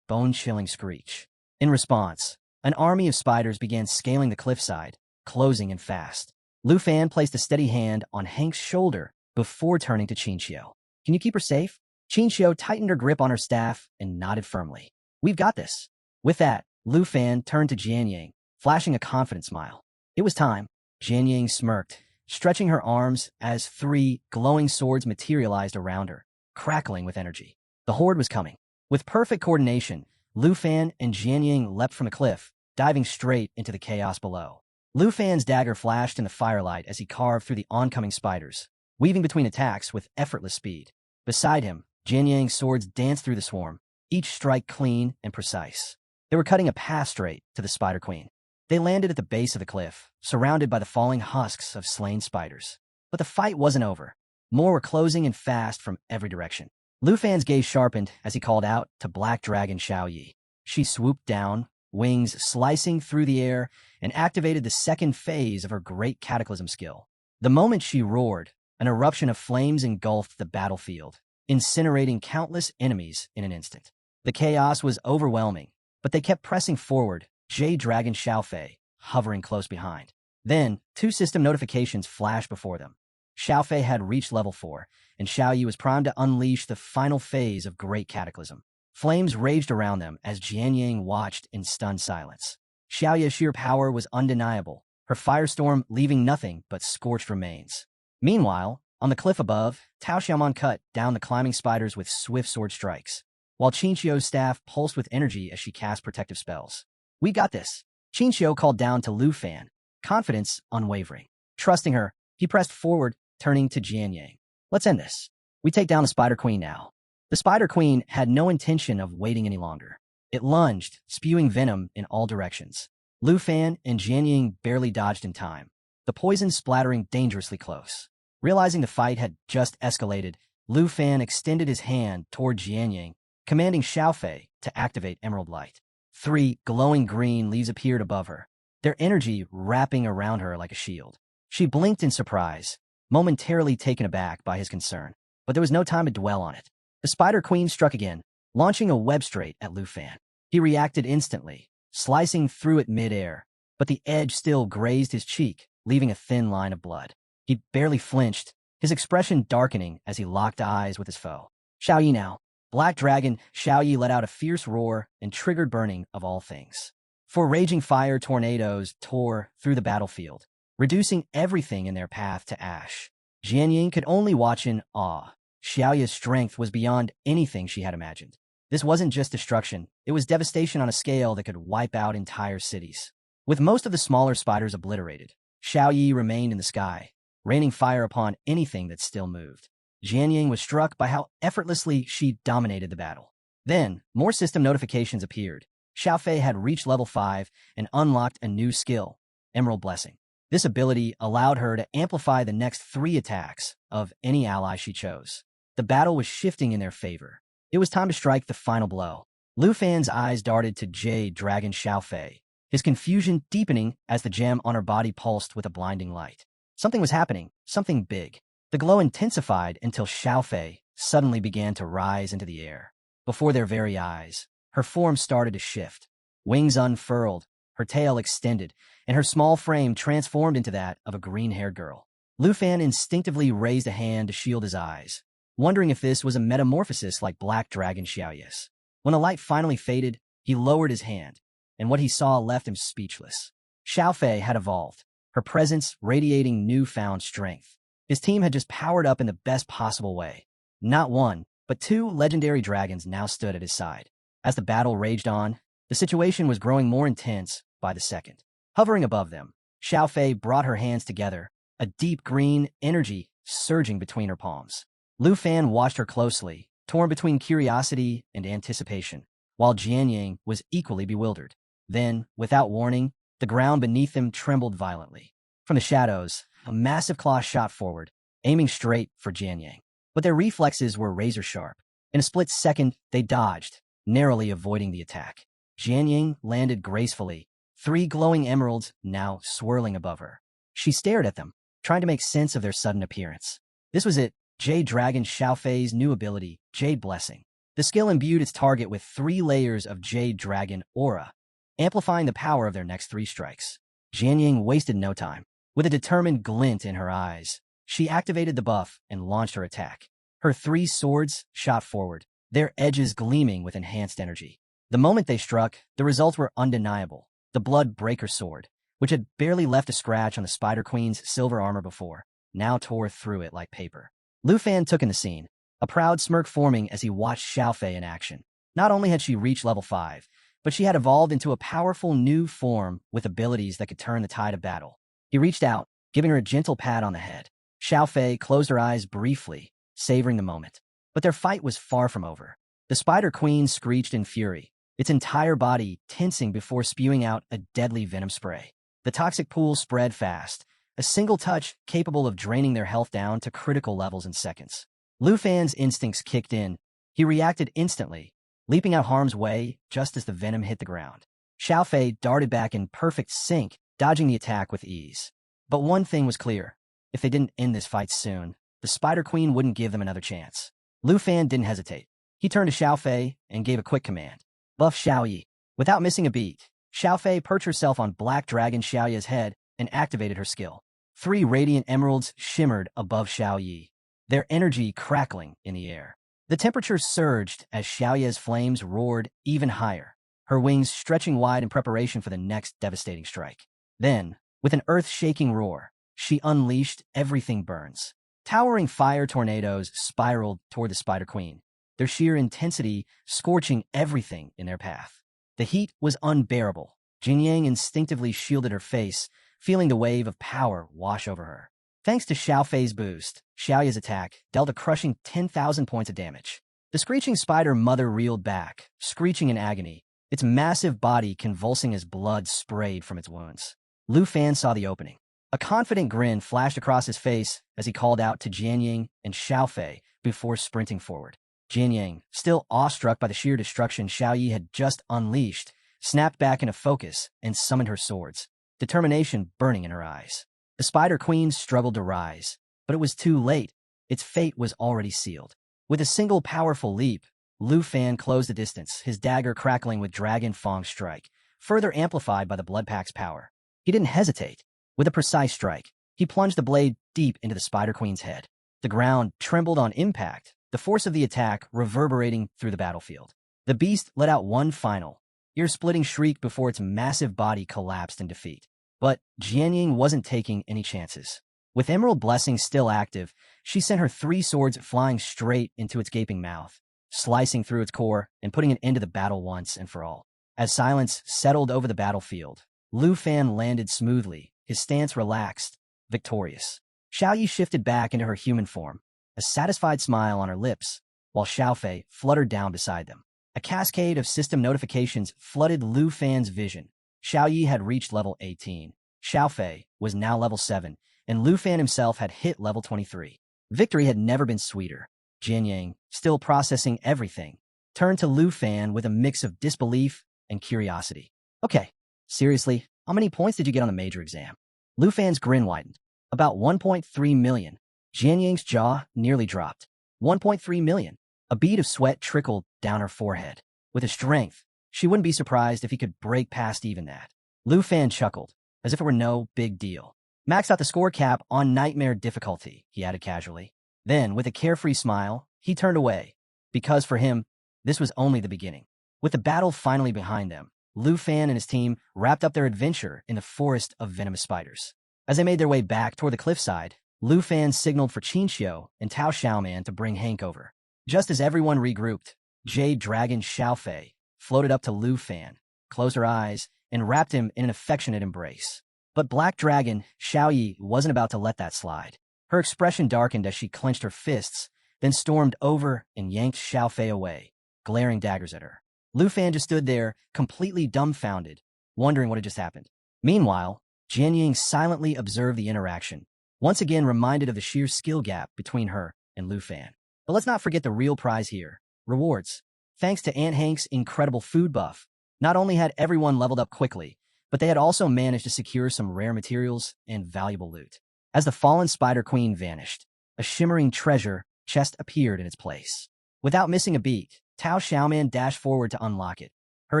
bone-chilling screech. In response, an army of spiders began scaling the cliffside, closing in fast. Lu Fan placed a steady hand on Hank's shoulder before turning to Qinxiu. Can you keep her safe? Qinxiu tightened her grip on her staff and nodded firmly. We've got this. With that, Lu Fan turned to Jianying, flashing a confident smile. It was time. Jianying smirked, stretching her arms as 3 glowing swords materialized around her, crackling with energy. The horde was coming. With perfect coordination, Lu Fan and Jianying leapt from the cliff, diving straight into the chaos below. Lu Fan's dagger flashed in the firelight as he carved through the oncoming spiders, weaving between attacks with effortless speed. Beside him, Jianying's swords danced through the swarm, each strike clean and precise. They were cutting a path straight to the Spider Queen. They landed at the base of the cliff, surrounded by the falling husks of slain spiders. But the fight wasn't over. More were closing in fast from every direction. Lu Fan's gaze sharpened as he called out to Black Dragon Xiao Yi. She swooped down, wings slicing through the air, and activated the second phase of her great cataclysm skill. The moment she roared, an eruption of flames engulfed the battlefield, incinerating countless enemies in an instant. The chaos was overwhelming, but they kept pressing forward, Jade Dragon Xiaofei hovering close behind. Then, 2 system notifications flashed before them. Xiaofei had reached level 4, and Xiao Yi was primed to unleash the final phase of Great Cataclysm. Flames raged around them as Jianying watched in stunned silence. Xiao Yi's sheer power was undeniable, her firestorm leaving nothing but scorched remains. Meanwhile, on the cliff above, Tao Xiaomon cut down the climbing spiders with swift sword strikes, while Qinxiu's staff pulsed with energy as she cast protective spells. We got this. Qinxiu called down to Lu Fan, confidence unwavering. Trusting her, he pressed forward, turning to Jianying. Let's end this. We take down the Spider Queen now. The Spider Queen had no intention of waiting any longer. It lunged, spewing venom in all directions. Lu Fan and Jianying barely dodged in time, the poison splattering dangerously close. Realizing the fight had just escalated, Lu Fan extended his hand toward Jianying, commanding Xiaofei to activate Emerald Light. 3 glowing green leaves appeared above her, their energy wrapping around her like a shield. She blinked in surprise, momentarily taken aback by his concern, but there was no time to dwell on it. The Spider Queen struck again, launching a web straight at Lu Fan. He reacted instantly, slicing through it mid-air, but the edge still grazed his cheek, leaving a thin line of blood. He barely flinched, his expression darkening as he locked eyes with his foe. Xiao Yi now. Black Dragon Xiao Yi let out a fierce roar and triggered burning of all things. 4 raging fire tornadoes tore through the battlefield, reducing everything in their path to ash. Jianying could only watch in awe. Xiao Yi's strength was beyond anything she had imagined. This wasn't just destruction, it was devastation on a scale that could wipe out entire cities. With most of the smaller spiders obliterated, Xiao Yi remained in the sky, raining fire upon anything that still moved. Jianying was struck by how effortlessly she dominated the battle. Then, more system notifications appeared. Xiaofei had reached level 5 and unlocked a new skill, Emerald Blessing. This ability allowed her to amplify the next 3 attacks of any ally she chose. The battle was shifting in their favor. It was time to strike the final blow. Lu Fan's eyes darted to Jade Dragon Xiaofei, his confusion deepening as the gem on her body pulsed with a blinding light. Something was happening, something big. The glow intensified until Xiaofei suddenly began to rise into the air. Before their very eyes, her form started to shift. Wings unfurled, her tail extended, and her small frame transformed into that of a green-haired girl. Lu Fan instinctively raised a hand to shield his eyes, wondering if this was a metamorphosis like Black Dragon Xiaoyi's. When the light finally faded, he lowered his hand, and what he saw left him speechless. Xiaofei had evolved, her presence radiating newfound strength. His team had just powered up in the best possible way. Not 1, but 2 legendary dragons now stood at his side. As the battle raged on, the situation was growing more intense by the second. Hovering above them, Xiaofei brought her hands together, a deep green energy surging between her palms. Lu Fan watched her closely, torn between curiosity and anticipation, while Jianying was equally bewildered. Then, without warning, the ground beneath them trembled violently. From the shadows, a massive claw shot forward, aiming straight for Jianyang. But their reflexes were razor-sharp. In a split second, they dodged, narrowly avoiding the attack. Jianyang landed gracefully, 3 glowing emeralds now swirling above her. She stared at them, trying to make sense of their sudden appearance. This was it, Jade Dragon Xiaofei's new ability, Jade Blessing. The skill imbued its target with 3 layers of Jade Dragon aura, amplifying the power of their next 3 strikes. Jianyang wasted no time. With a determined glint in her eyes, she activated the buff and launched her attack. Her 3 swords shot forward, their edges gleaming with enhanced energy. The moment they struck, the results were undeniable. The Blood Breaker sword, which had barely left a scratch on the Spider Queen's silver armor before, now tore through it like paper. Lu Fan took in the scene, a proud smirk forming as he watched Xiaofei in action. Not only had she reached level 5, but she had evolved into a powerful new form with abilities that could turn the tide of battle. He reached out, giving her a gentle pat on the head. Xiaofei closed her eyes briefly, savoring the moment. But their fight was far from over. The Spider Queen screeched in fury, its entire body tensing before spewing out a deadly venom spray. The toxic pool spread fast, a single touch capable of draining their health down to critical levels in seconds. Lu Fan's instincts kicked in. He reacted instantly, leaping out harm's way just as the venom hit the ground. Xiaofei darted back in perfect sync, dodging the attack with ease. But one thing was clear. If they didn't end this fight soon, the Spider Queen wouldn't give them another chance. Lu Fan didn't hesitate. He turned to Xiaofei and gave a quick command. Buff Xiaoyi. Without missing a beat, Xiaofei perched herself on Black Dragon Xiaoya's head and activated her skill. 3 radiant emeralds shimmered above Xiaoyi, their energy crackling in the air. The temperature surged as Xiaoya's flames roared even higher, her wings stretching wide in preparation for the next devastating strike. Then, with an earth-shaking roar, she unleashed Everything Burns. Towering fire tornadoes spiraled toward the Spider Queen, their sheer intensity scorching everything in their path. The heat was unbearable. Jianyang instinctively shielded her face, feeling the wave of power wash over her. Thanks to Xiaofei's boost, Xiaoya's attack dealt a crushing 10,000 points of damage. The screeching spider mother reeled back, screeching in agony, its massive body convulsing as blood sprayed from its wounds. Lu Fan saw the opening. A confident grin flashed across his face as he called out to Jianyang and Xiaofei before sprinting forward. Jianyang, still awestruck by the sheer destruction Xiaoyi had just unleashed, snapped back into focus and summoned her swords, determination burning in her eyes. The Spider Queen struggled to rise, but it was too late. Its fate was already sealed. With a single powerful leap, Lu Fan closed the distance, his dagger crackling with Dragon Fang's strike, further amplified by the Blood Pack's power. He didn't hesitate. With a precise strike, he plunged the blade deep into the Spider Queen's head. The ground trembled on impact, the force of the attack reverberating through the battlefield. The beast let out one final, ear-splitting shriek before its massive body collapsed in defeat. But Jianyang wasn't taking any chances. With Emerald Blessing still active, she sent her 3 swords flying straight into its gaping mouth, slicing through its core and putting an end to the battle once and for all. As silence settled over the battlefield, Lu Fan landed smoothly, his stance relaxed, victorious. Xiaoyi shifted back into her human form, a satisfied smile on her lips, while Xiaofei fluttered down beside them. A cascade of system notifications flooded Lu Fan's vision. Xiaoyi had reached level 18. Xiaofei was now level 7, and Lu Fan himself had hit level 23. Victory had never been sweeter. Jianyang, still processing everything, turned to Lu Fan with a mix of disbelief and curiosity. Okay, seriously, how many points did you get on the major exam? Lu Fan's grin widened. About 1.3 million. Jianyang's jaw nearly dropped. 1.3 million. A bead of sweat trickled down her forehead. With a strength, she wouldn't be surprised if he could break past even that. Lu Fan chuckled, as if it were no big deal. Maxed out the score cap on nightmare difficulty, he added casually. Then, with a carefree smile, he turned away, because for him, this was only the beginning. With the battle finally behind them, Lu Fan and his team wrapped up their adventure in the forest of venomous spiders. As they made their way back toward the cliffside, Lu Fan signaled for Qinxiu and Tao Xiaoman to bring Hank over. Just as everyone regrouped, Jade Dragon Xiaofei floated up to Lu Fan, closed her eyes, and wrapped him in an affectionate embrace. But Black Dragon Xiaoyi wasn't about to let that slide. Her expression darkened as she clenched her fists, then stormed over and yanked Xiaofei away, glaring daggers at her. Lu Fan just stood there, completely dumbfounded, wondering what had just happened. Meanwhile, Jianyang silently observed the interaction, once again reminded of the sheer skill gap between her and Lu Fan. But let's not forget the real prize here. Rewards. Thanks to Aunt Hank's incredible food buff, not only had everyone leveled up quickly, but they had also managed to secure some rare materials and valuable loot. As the fallen Spider Queen vanished, a shimmering treasure chest appeared in its place. Without missing a beat, Tao Xiaoman dashed forward to unlock it, her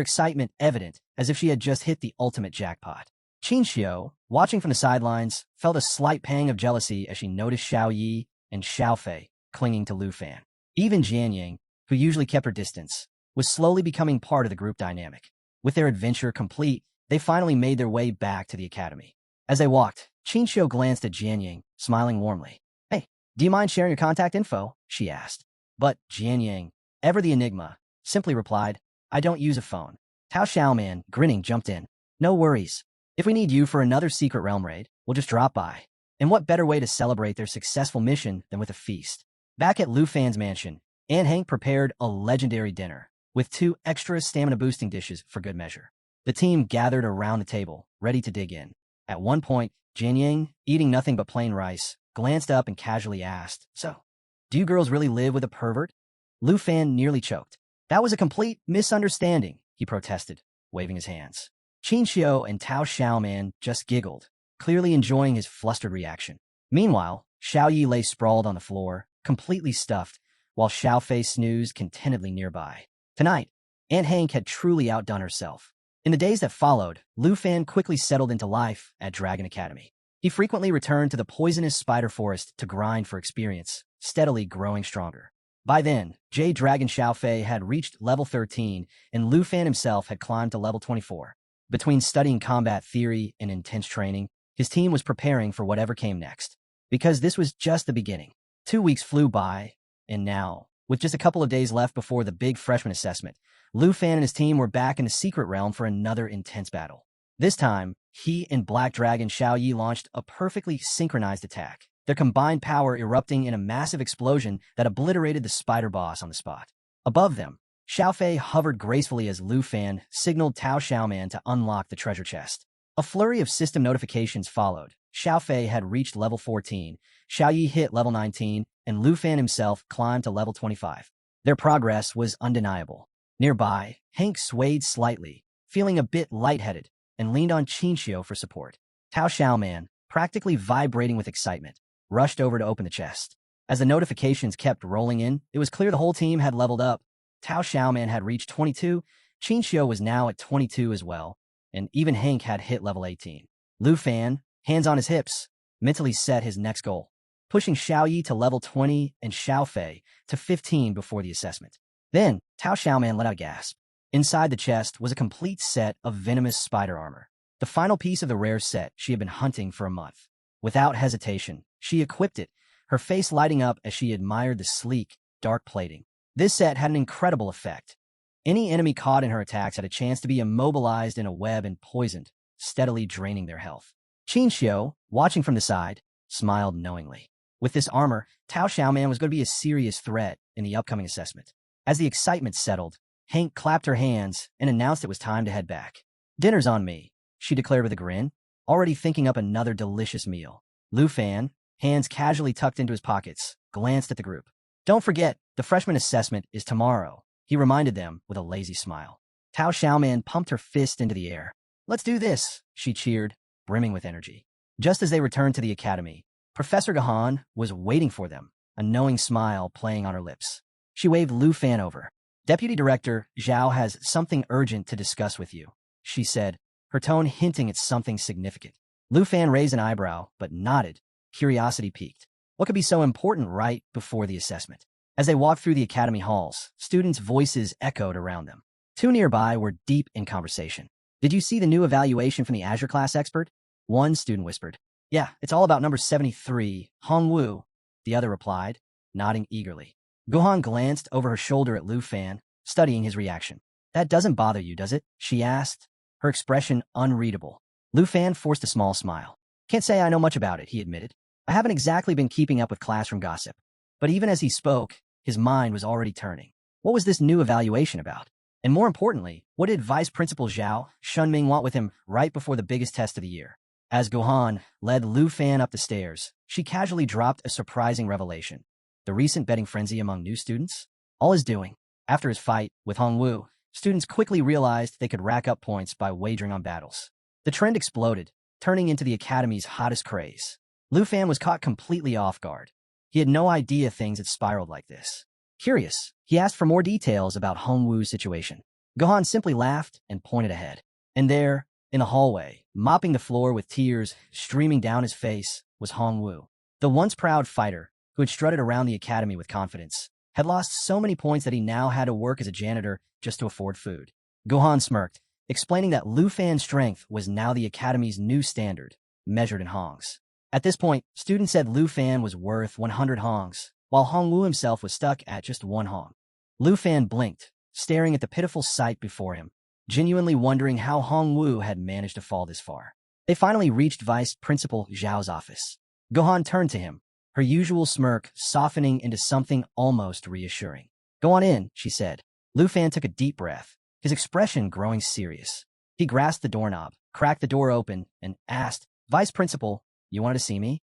excitement evident as if she had just hit the ultimate jackpot. Qin Xiu, watching from the sidelines, felt a slight pang of jealousy as she noticed Xiao Yi and Xiao Fei clinging to Lu Fan. Even Jian Yang, who usually kept her distance, was slowly becoming part of the group dynamic. With their adventure complete, they finally made their way back to the academy. As they walked, Qin Xiu glanced at Jian Yang, smiling warmly. "Hey, do you mind sharing your contact info?" she asked. But Jian Yang, ever the enigma, simply replied, "I don't use a phone." Tao Xiaoman, grinning, jumped in. "No worries. If we need you for another secret realm raid, we'll just drop by." And what better way to celebrate their successful mission than with a feast? Back at Lu Fan's mansion, Aunt Hank prepared a legendary dinner, with 2 extra stamina-boosting dishes for good measure. The team gathered around the table, ready to dig in. At one point, Jian Yang, eating nothing but plain rice, glanced up and casually asked, "So, do you girls really live with a pervert?" Lu Fan nearly choked. "That was a complete misunderstanding," he protested, waving his hands. Qin Xiu and Tao Xiaoman just giggled, clearly enjoying his flustered reaction. Meanwhile, Xiao Yi lay sprawled on the floor, completely stuffed, while Xiao Fei snoozed contentedly nearby. Tonight, Aunt Hank had truly outdone herself. In the days that followed, Lu Fan quickly settled into life at Dragon Academy. He frequently returned to the poisonous spider forest to grind for experience, steadily growing stronger. By then, Jade Dragon Xiao Fei had reached level 13, and Lu Fan himself had climbed to level 24. Between studying combat theory and intense training, his team was preparing for whatever came next. Because this was just the beginning. 2 weeks flew by, and now, with just a couple of days left before the big freshman assessment, Lu Fan and his team were back in the secret realm for another intense battle. This time, he and Black Dragon Xiao Yi launched a perfectly synchronized attack, their combined power erupting in a massive explosion that obliterated the spider boss on the spot. Above them, Xiao Fei hovered gracefully as Lu Fan signaled Tao Xiaoman to unlock the treasure chest. A flurry of system notifications followed. Xiao Fei had reached level 14, Xiao Yi hit level 19, and Lu Fan himself climbed to level 25. Their progress was undeniable. Nearby, Hank swayed slightly, feeling a bit lightheaded, and leaned on Qin Xiu for support. Tao Xiaoman, practically vibrating with excitement, rushed over to open the chest. As the notifications kept rolling in, it was clear the whole team had leveled up. Tao Xiaoman had reached 22, Qin Xiu was now at 22 as well, and even Hank had hit level 18. Lu Fan, hands on his hips, mentally set his next goal, pushing Xiao Yi to level 20 and Xiao Fei to 15 before the assessment. Then, Tao Xiaoman let out a gasp. Inside the chest was a complete set of venomous spider armor, the final piece of the rare set she had been hunting for a month. Without hesitation, she equipped it, her face lighting up as she admired the sleek, dark plating. This set had an incredible effect. Any enemy caught in her attacks had a chance to be immobilized in a web and poisoned, steadily draining their health. Qin Xiu, watching from the side, smiled knowingly. With this armor, Tao Xiaoman was going to be a serious threat in the upcoming assessment. As the excitement settled, Hank clapped her hands and announced it was time to head back. "Dinner's on me," she declared with a grin, already thinking up another delicious meal. Lu Fan, hands casually tucked into his pockets, glanced at the group. "Don't forget, the freshman assessment is tomorrow," he reminded them with a lazy smile. Tao Xiaoman pumped her fist into the air. "Let's do this," she cheered, brimming with energy. Just as they returned to the academy, Professor Gahan was waiting for them, a knowing smile playing on her lips. She waved Lu Fan over. "Deputy Director Zhao has something urgent to discuss with you," she said, her tone hinting at something significant. Lu Fan raised an eyebrow, but nodded, curiosity piqued. What could be so important right before the assessment? As they walked through the academy halls, students' voices echoed around them. 2 nearby were deep in conversation. "Did you see the new evaluation from the Azure class expert?" One student whispered. "Yeah, it's all about number 73, Hong Wu," the other replied, nodding eagerly. Gohan glanced over her shoulder at Lu Fan, studying his reaction. "That doesn't bother you, does it?" she asked, her expression unreadable. Lu Fan forced a small smile. "Can't say I know much about it," he admitted. "I haven't exactly been keeping up with classroom gossip." But even as he spoke, his mind was already turning. What was this new evaluation about? And more importantly, what did Vice Principal Zhao Shunming want with him right before the biggest test of the year? As Gohan led Lu Fan up the stairs, she casually dropped a surprising revelation. The recent betting frenzy among new students? All is doing. After his fight with Hongwu, students quickly realized they could rack up points by wagering on battles. The trend exploded, turning into the Academy's hottest craze. Lu Fan was caught completely off guard. He had no idea things had spiraled like this. Curious, he asked for more details about Hongwu's situation. Gohan simply laughed and pointed ahead. And there, in the hallway, mopping the floor with tears streaming down his face, was Hongwu. The once proud fighter, who had strutted around the academy with confidence, had lost so many points that he now had to work as a janitor just to afford food. Gohan smirked, explaining that Lu Fan's strength was now the academy's new standard, measured in hongs. At this point, students said Lu Fan was worth 100 hongs, while Hongwu himself was stuck at just 1 hong. Lu Fan blinked, staring at the pitiful sight before him, genuinely wondering how Hongwu had managed to fall this far. They finally reached Vice Principal Zhao's office. Gohan turned to him, her usual smirk softening into something almost reassuring. "Go on in," she said. Lu Fan took a deep breath, his expression growing serious. He grasped the doorknob, cracked the door open, and asked, "Vice Principal, you wanted to see me?"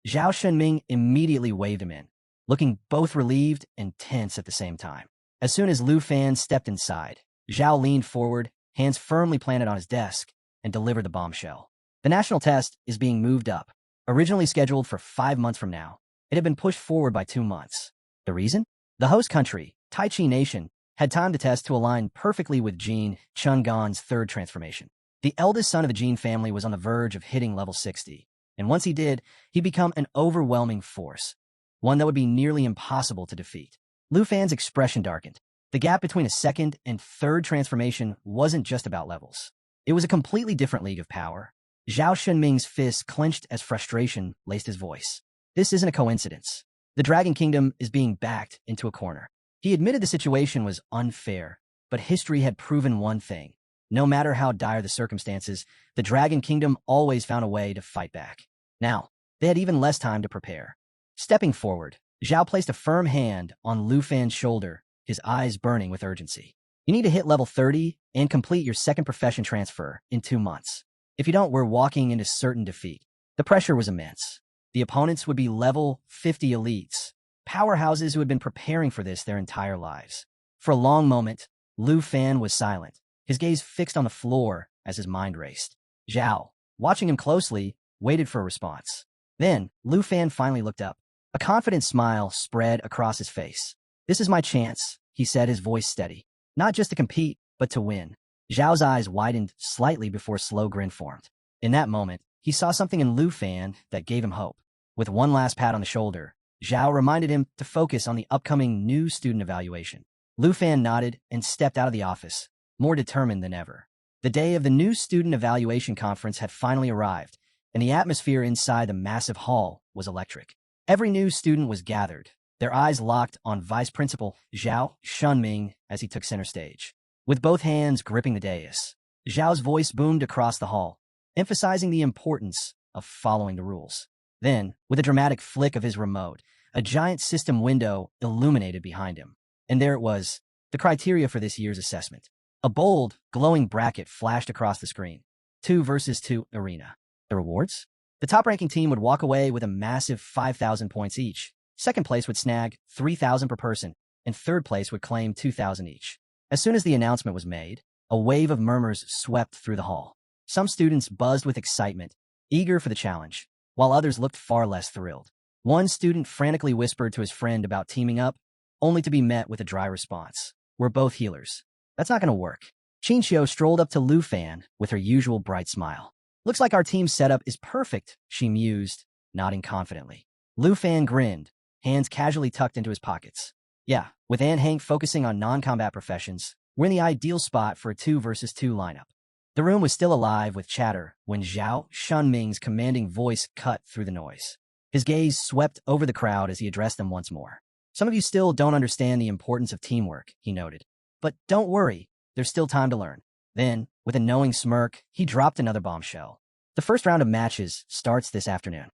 Zhao Shenming immediately waved him in, looking both relieved and tense at the same time. As soon as Lu Fan stepped inside, Zhao leaned forward, hands firmly planted on his desk, and delivered the bombshell. The national test is being moved up. Originally scheduled for 5 months from now, it had been pushed forward by 2 months. The reason? The host country, Tai Chi Nation, had timed the test to align perfectly with Jin Chungan's third transformation. The eldest son of the Jin family was on the verge of hitting level 60, and once he did, he'd become an overwhelming force, one that would be nearly impossible to defeat. Lu Fan's expression darkened. The gap between a second and third transformation wasn't just about levels. It was a completely different league of power. Zhao Shenming's fist clenched as frustration laced his voice. This isn't a coincidence. The Dragon Kingdom is being backed into a corner. He admitted the situation was unfair, but history had proven one thing. No matter how dire the circumstances, the Dragon Kingdom always found a way to fight back. Now, they had even less time to prepare. Stepping forward, Zhao placed a firm hand on Lu Fan's shoulder, his eyes burning with urgency. "You need to hit level 30 and complete your second profession transfer in 2 months. If you don't, we're walking into certain defeat." The pressure was immense. The opponents would be level 50 elites, powerhouses who had been preparing for this their entire lives. For a long moment, Lu Fan was silent, his gaze fixed on the floor as his mind raced. Zhao, watching him closely, waited for a response. Then, Lu Fan finally looked up. A confident smile spread across his face. "This is my chance," he said, his voice steady. "Not just to compete, but to win." Zhao's eyes widened slightly before a slow grin formed. In that moment, he saw something in Lu Fan that gave him hope. With one last pat on the shoulder, Zhao reminded him to focus on the upcoming new student evaluation. Lu Fan nodded and stepped out of the office, more determined than ever. The day of the new student evaluation conference had finally arrived, and the atmosphere inside the massive hall was electric. Every new student was gathered, their eyes locked on Vice Principal Zhao Shenming as he took center stage. With both hands gripping the dais, Zhao's voice boomed across the hall, emphasizing the importance of following the rules. Then, with a dramatic flick of his remote, a giant system window illuminated behind him. And there it was, the criteria for this year's assessment. A bold, glowing bracket flashed across the screen. 2 versus 2 arena. The rewards? The top-ranking team would walk away with a massive 5,000 points each. Second place would snag 3,000 per person, and third place would claim 2,000 each. As soon as the announcement was made, a wave of murmurs swept through the hall. Some students buzzed with excitement, eager for the challenge, while others looked far less thrilled. One student frantically whispered to his friend about teaming up, only to be met with a dry response. "We're both healers. That's not going to work." Chinchio strolled up to Lu Fan with her usual bright smile. "Looks like our team setup is perfect," she mused, nodding confidently. Lu Fan grinned, hands casually tucked into his pockets. "Yeah, with Aunt Hank focusing on non-combat professions, we're in the ideal spot for a 2 versus 2 lineup." The room was still alive with chatter when Zhao Shenming's commanding voice cut through the noise. His gaze swept over the crowd as he addressed them once more. "Some of you still don't understand the importance of teamwork," he noted. "But don't worry, there's still time to learn." Then, with a knowing smirk, he dropped another bombshell. "The first round of matches starts this afternoon."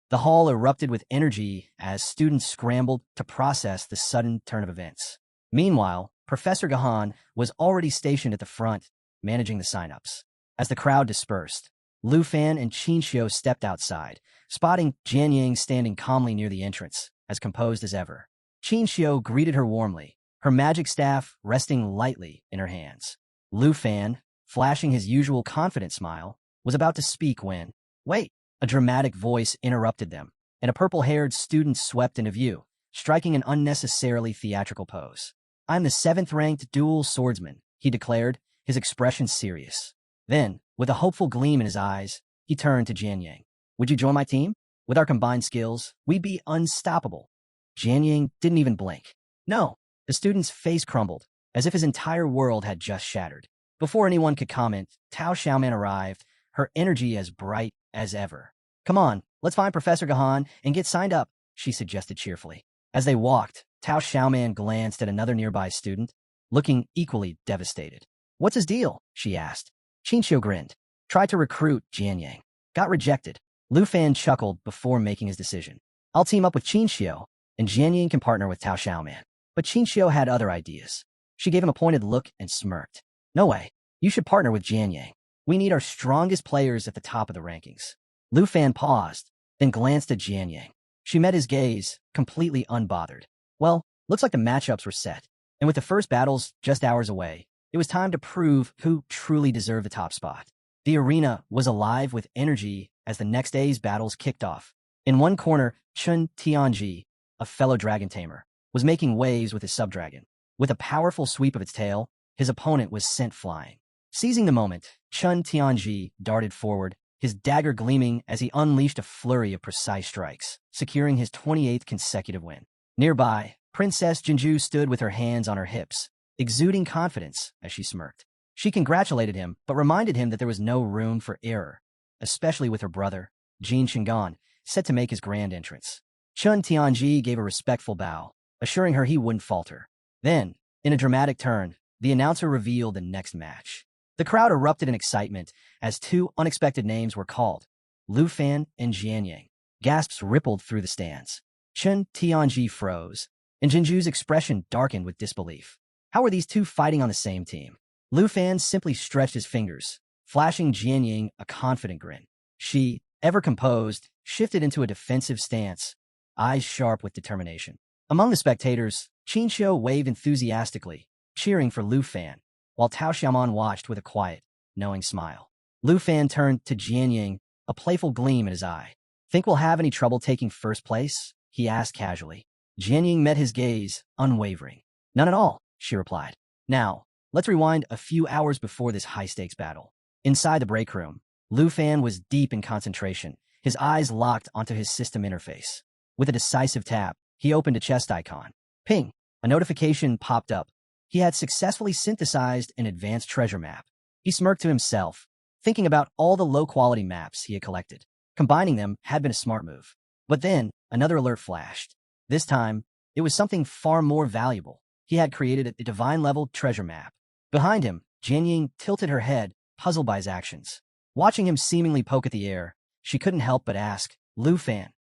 The hall erupted with energy as students scrambled to process the sudden turn of events. Meanwhile, Professor Gahan was already stationed at the front, managing the sign-ups. As the crowd dispersed, Lu Fan and Qin Xiu stepped outside, spotting Jian Yang standing calmly near the entrance, as composed as ever. Qin Xiu greeted her warmly, her magic staff resting lightly in her hands. Lu Fan, flashing his usual confident smile, was about to speak when, "Wait!" A dramatic voice interrupted them, and a purple-haired student swept into view, striking an unnecessarily theatrical pose. "I'm the 7th-ranked dual swordsman," he declared, his expression serious. Then, with a hopeful gleam in his eyes, he turned to Jian Yang. "Would you join my team? With our combined skills, we'd be unstoppable." Jian Yang didn't even blink. "No." The student's face crumbled, as if his entire world had just shattered. Before anyone could comment, Tao Xiaoman arrived, her energy as bright as ever. "Come on, let's find Professor Gahan and get signed up," she suggested cheerfully. As they walked, Tao Xiaoman glanced at another nearby student, looking equally devastated. "What's his deal?" she asked. Qin Xiu grinned. "Tried to recruit Jian Yang. Got rejected." Lu Fan chuckled before making his decision. "I'll team up with Qin Xiu, and Jian Yang can partner with Tao Xiaoman." But Qin Xiu had other ideas. She gave him a pointed look and smirked. "No way. You should partner with Jian Yang. We need our strongest players at the top of the rankings." Lu Fan paused, then glanced at Jian Yang. She met his gaze, completely unbothered. Well, looks like the matchups were set, and with the first battles just hours away, it was time to prove who truly deserved the top spot. The arena was alive with energy as the next day's battles kicked off. In one corner, Chun Tianji, a fellow dragon tamer, was making waves with his subdragon. With a powerful sweep of its tail, his opponent was sent flying. Seizing the moment, Chun Tianji darted forward, his dagger gleaming as he unleashed a flurry of precise strikes, securing his 28th consecutive win. Nearby, Princess Jinju stood with her hands on her hips, exuding confidence as she smirked. She congratulated him, but reminded him that there was no room for error, especially with her brother, Jin Shingan, set to make his grand entrance. Chun Tianji gave a respectful bow, assuring her he wouldn't falter. Then, in a dramatic turn, the announcer revealed the next match. The crowd erupted in excitement as two unexpected names were called, Lu Fan and Jian Yang. Gasps rippled through the stands. Chun Tianji froze, and Jinju's expression darkened with disbelief. How were these two fighting on the same team? Lu Fan simply stretched his fingers, flashing Jian Yang a confident grin. She, ever composed, shifted into a defensive stance, eyes sharp with determination. Among the spectators, Qin Xiu waved enthusiastically, cheering for Lu Fan, while Tao Xiaoman watched with a quiet, knowing smile. Lu Fan turned to Jian Yang, a playful gleam in his eye. "Think we'll have any trouble taking first place?" he asked casually. Jian Yang met his gaze, unwavering. "None at all," she replied. "Now, let's rewind a few hours before this high-stakes battle." Inside the break room, Lu Fan was deep in concentration, his eyes locked onto his system interface. With a decisive tap, he opened a chest icon. Ping! A notification popped up. He had successfully synthesized an advanced treasure map. He smirked to himself, thinking about all the low-quality maps he had collected. Combining them had been a smart move. But then, another alert flashed. This time, it was something far more valuable. He had created a divine-level treasure map. Behind him, Jian Yang tilted her head, puzzled by his actions. Watching him seemingly poke at the air, she couldn't help but ask, "Lu Fan,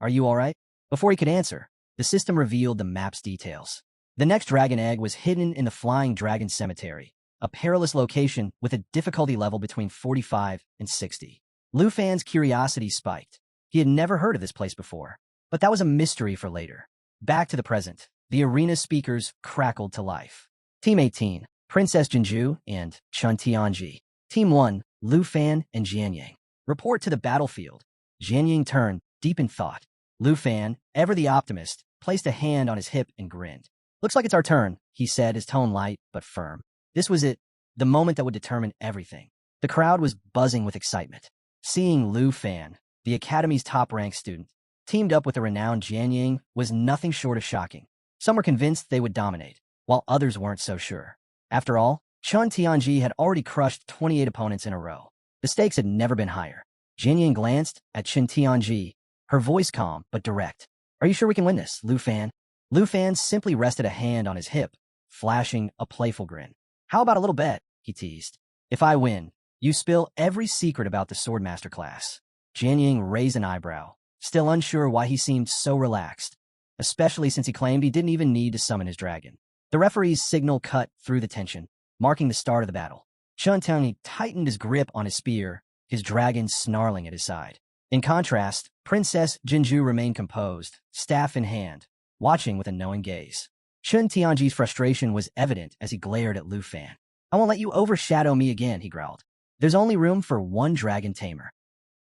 are you all right?" Before he could answer, the system revealed the map's details. The next dragon egg was hidden in the Flying Dragon Cemetery, a perilous location with a difficulty level between 45 and 60. Lu Fan's curiosity spiked. He had never heard of this place before, but that was a mystery for later. Back to the present, the arena speakers crackled to life. Team 18, Princess Jinju and Chun Tianji. Team 1, Lu Fan and Jian Yang. Report to the battlefield. Jian Yang turned, deep in thought. Lu Fan, ever the optimist, placed a hand on his hip and grinned. "Looks like it's our turn," he said, his tone light but firm. This was it, the moment that would determine everything. The crowd was buzzing with excitement. Seeing Lu Fan, the Academy's top-ranked student, teamed up with the renowned Jian Yang was nothing short of shocking. Some were convinced they would dominate, while others weren't so sure. After all, Chun Tianji had already crushed 28 opponents in a row. The stakes had never been higher. Jian Yang glanced at Chun Tianji, her voice calm but direct. "Are you sure we can win this, Lu Fan?" Lu Fan simply rested a hand on his hip, flashing a playful grin. "How about a little bet?" he teased. "If I win, you spill every secret about the Swordmaster class." Jian Yang raised an eyebrow, still unsure why he seemed so relaxed, especially since he claimed he didn't even need to summon his dragon. The referee's signal cut through the tension, marking the start of the battle. Chun Tianji tightened his grip on his spear, his dragon snarling at his side. In contrast, Princess Jinju remained composed, staff in hand, watching with a knowing gaze. Chun Tianji's frustration was evident as he glared at Lu Fan. "I won't let you overshadow me again," he growled. "There's only room for one dragon tamer."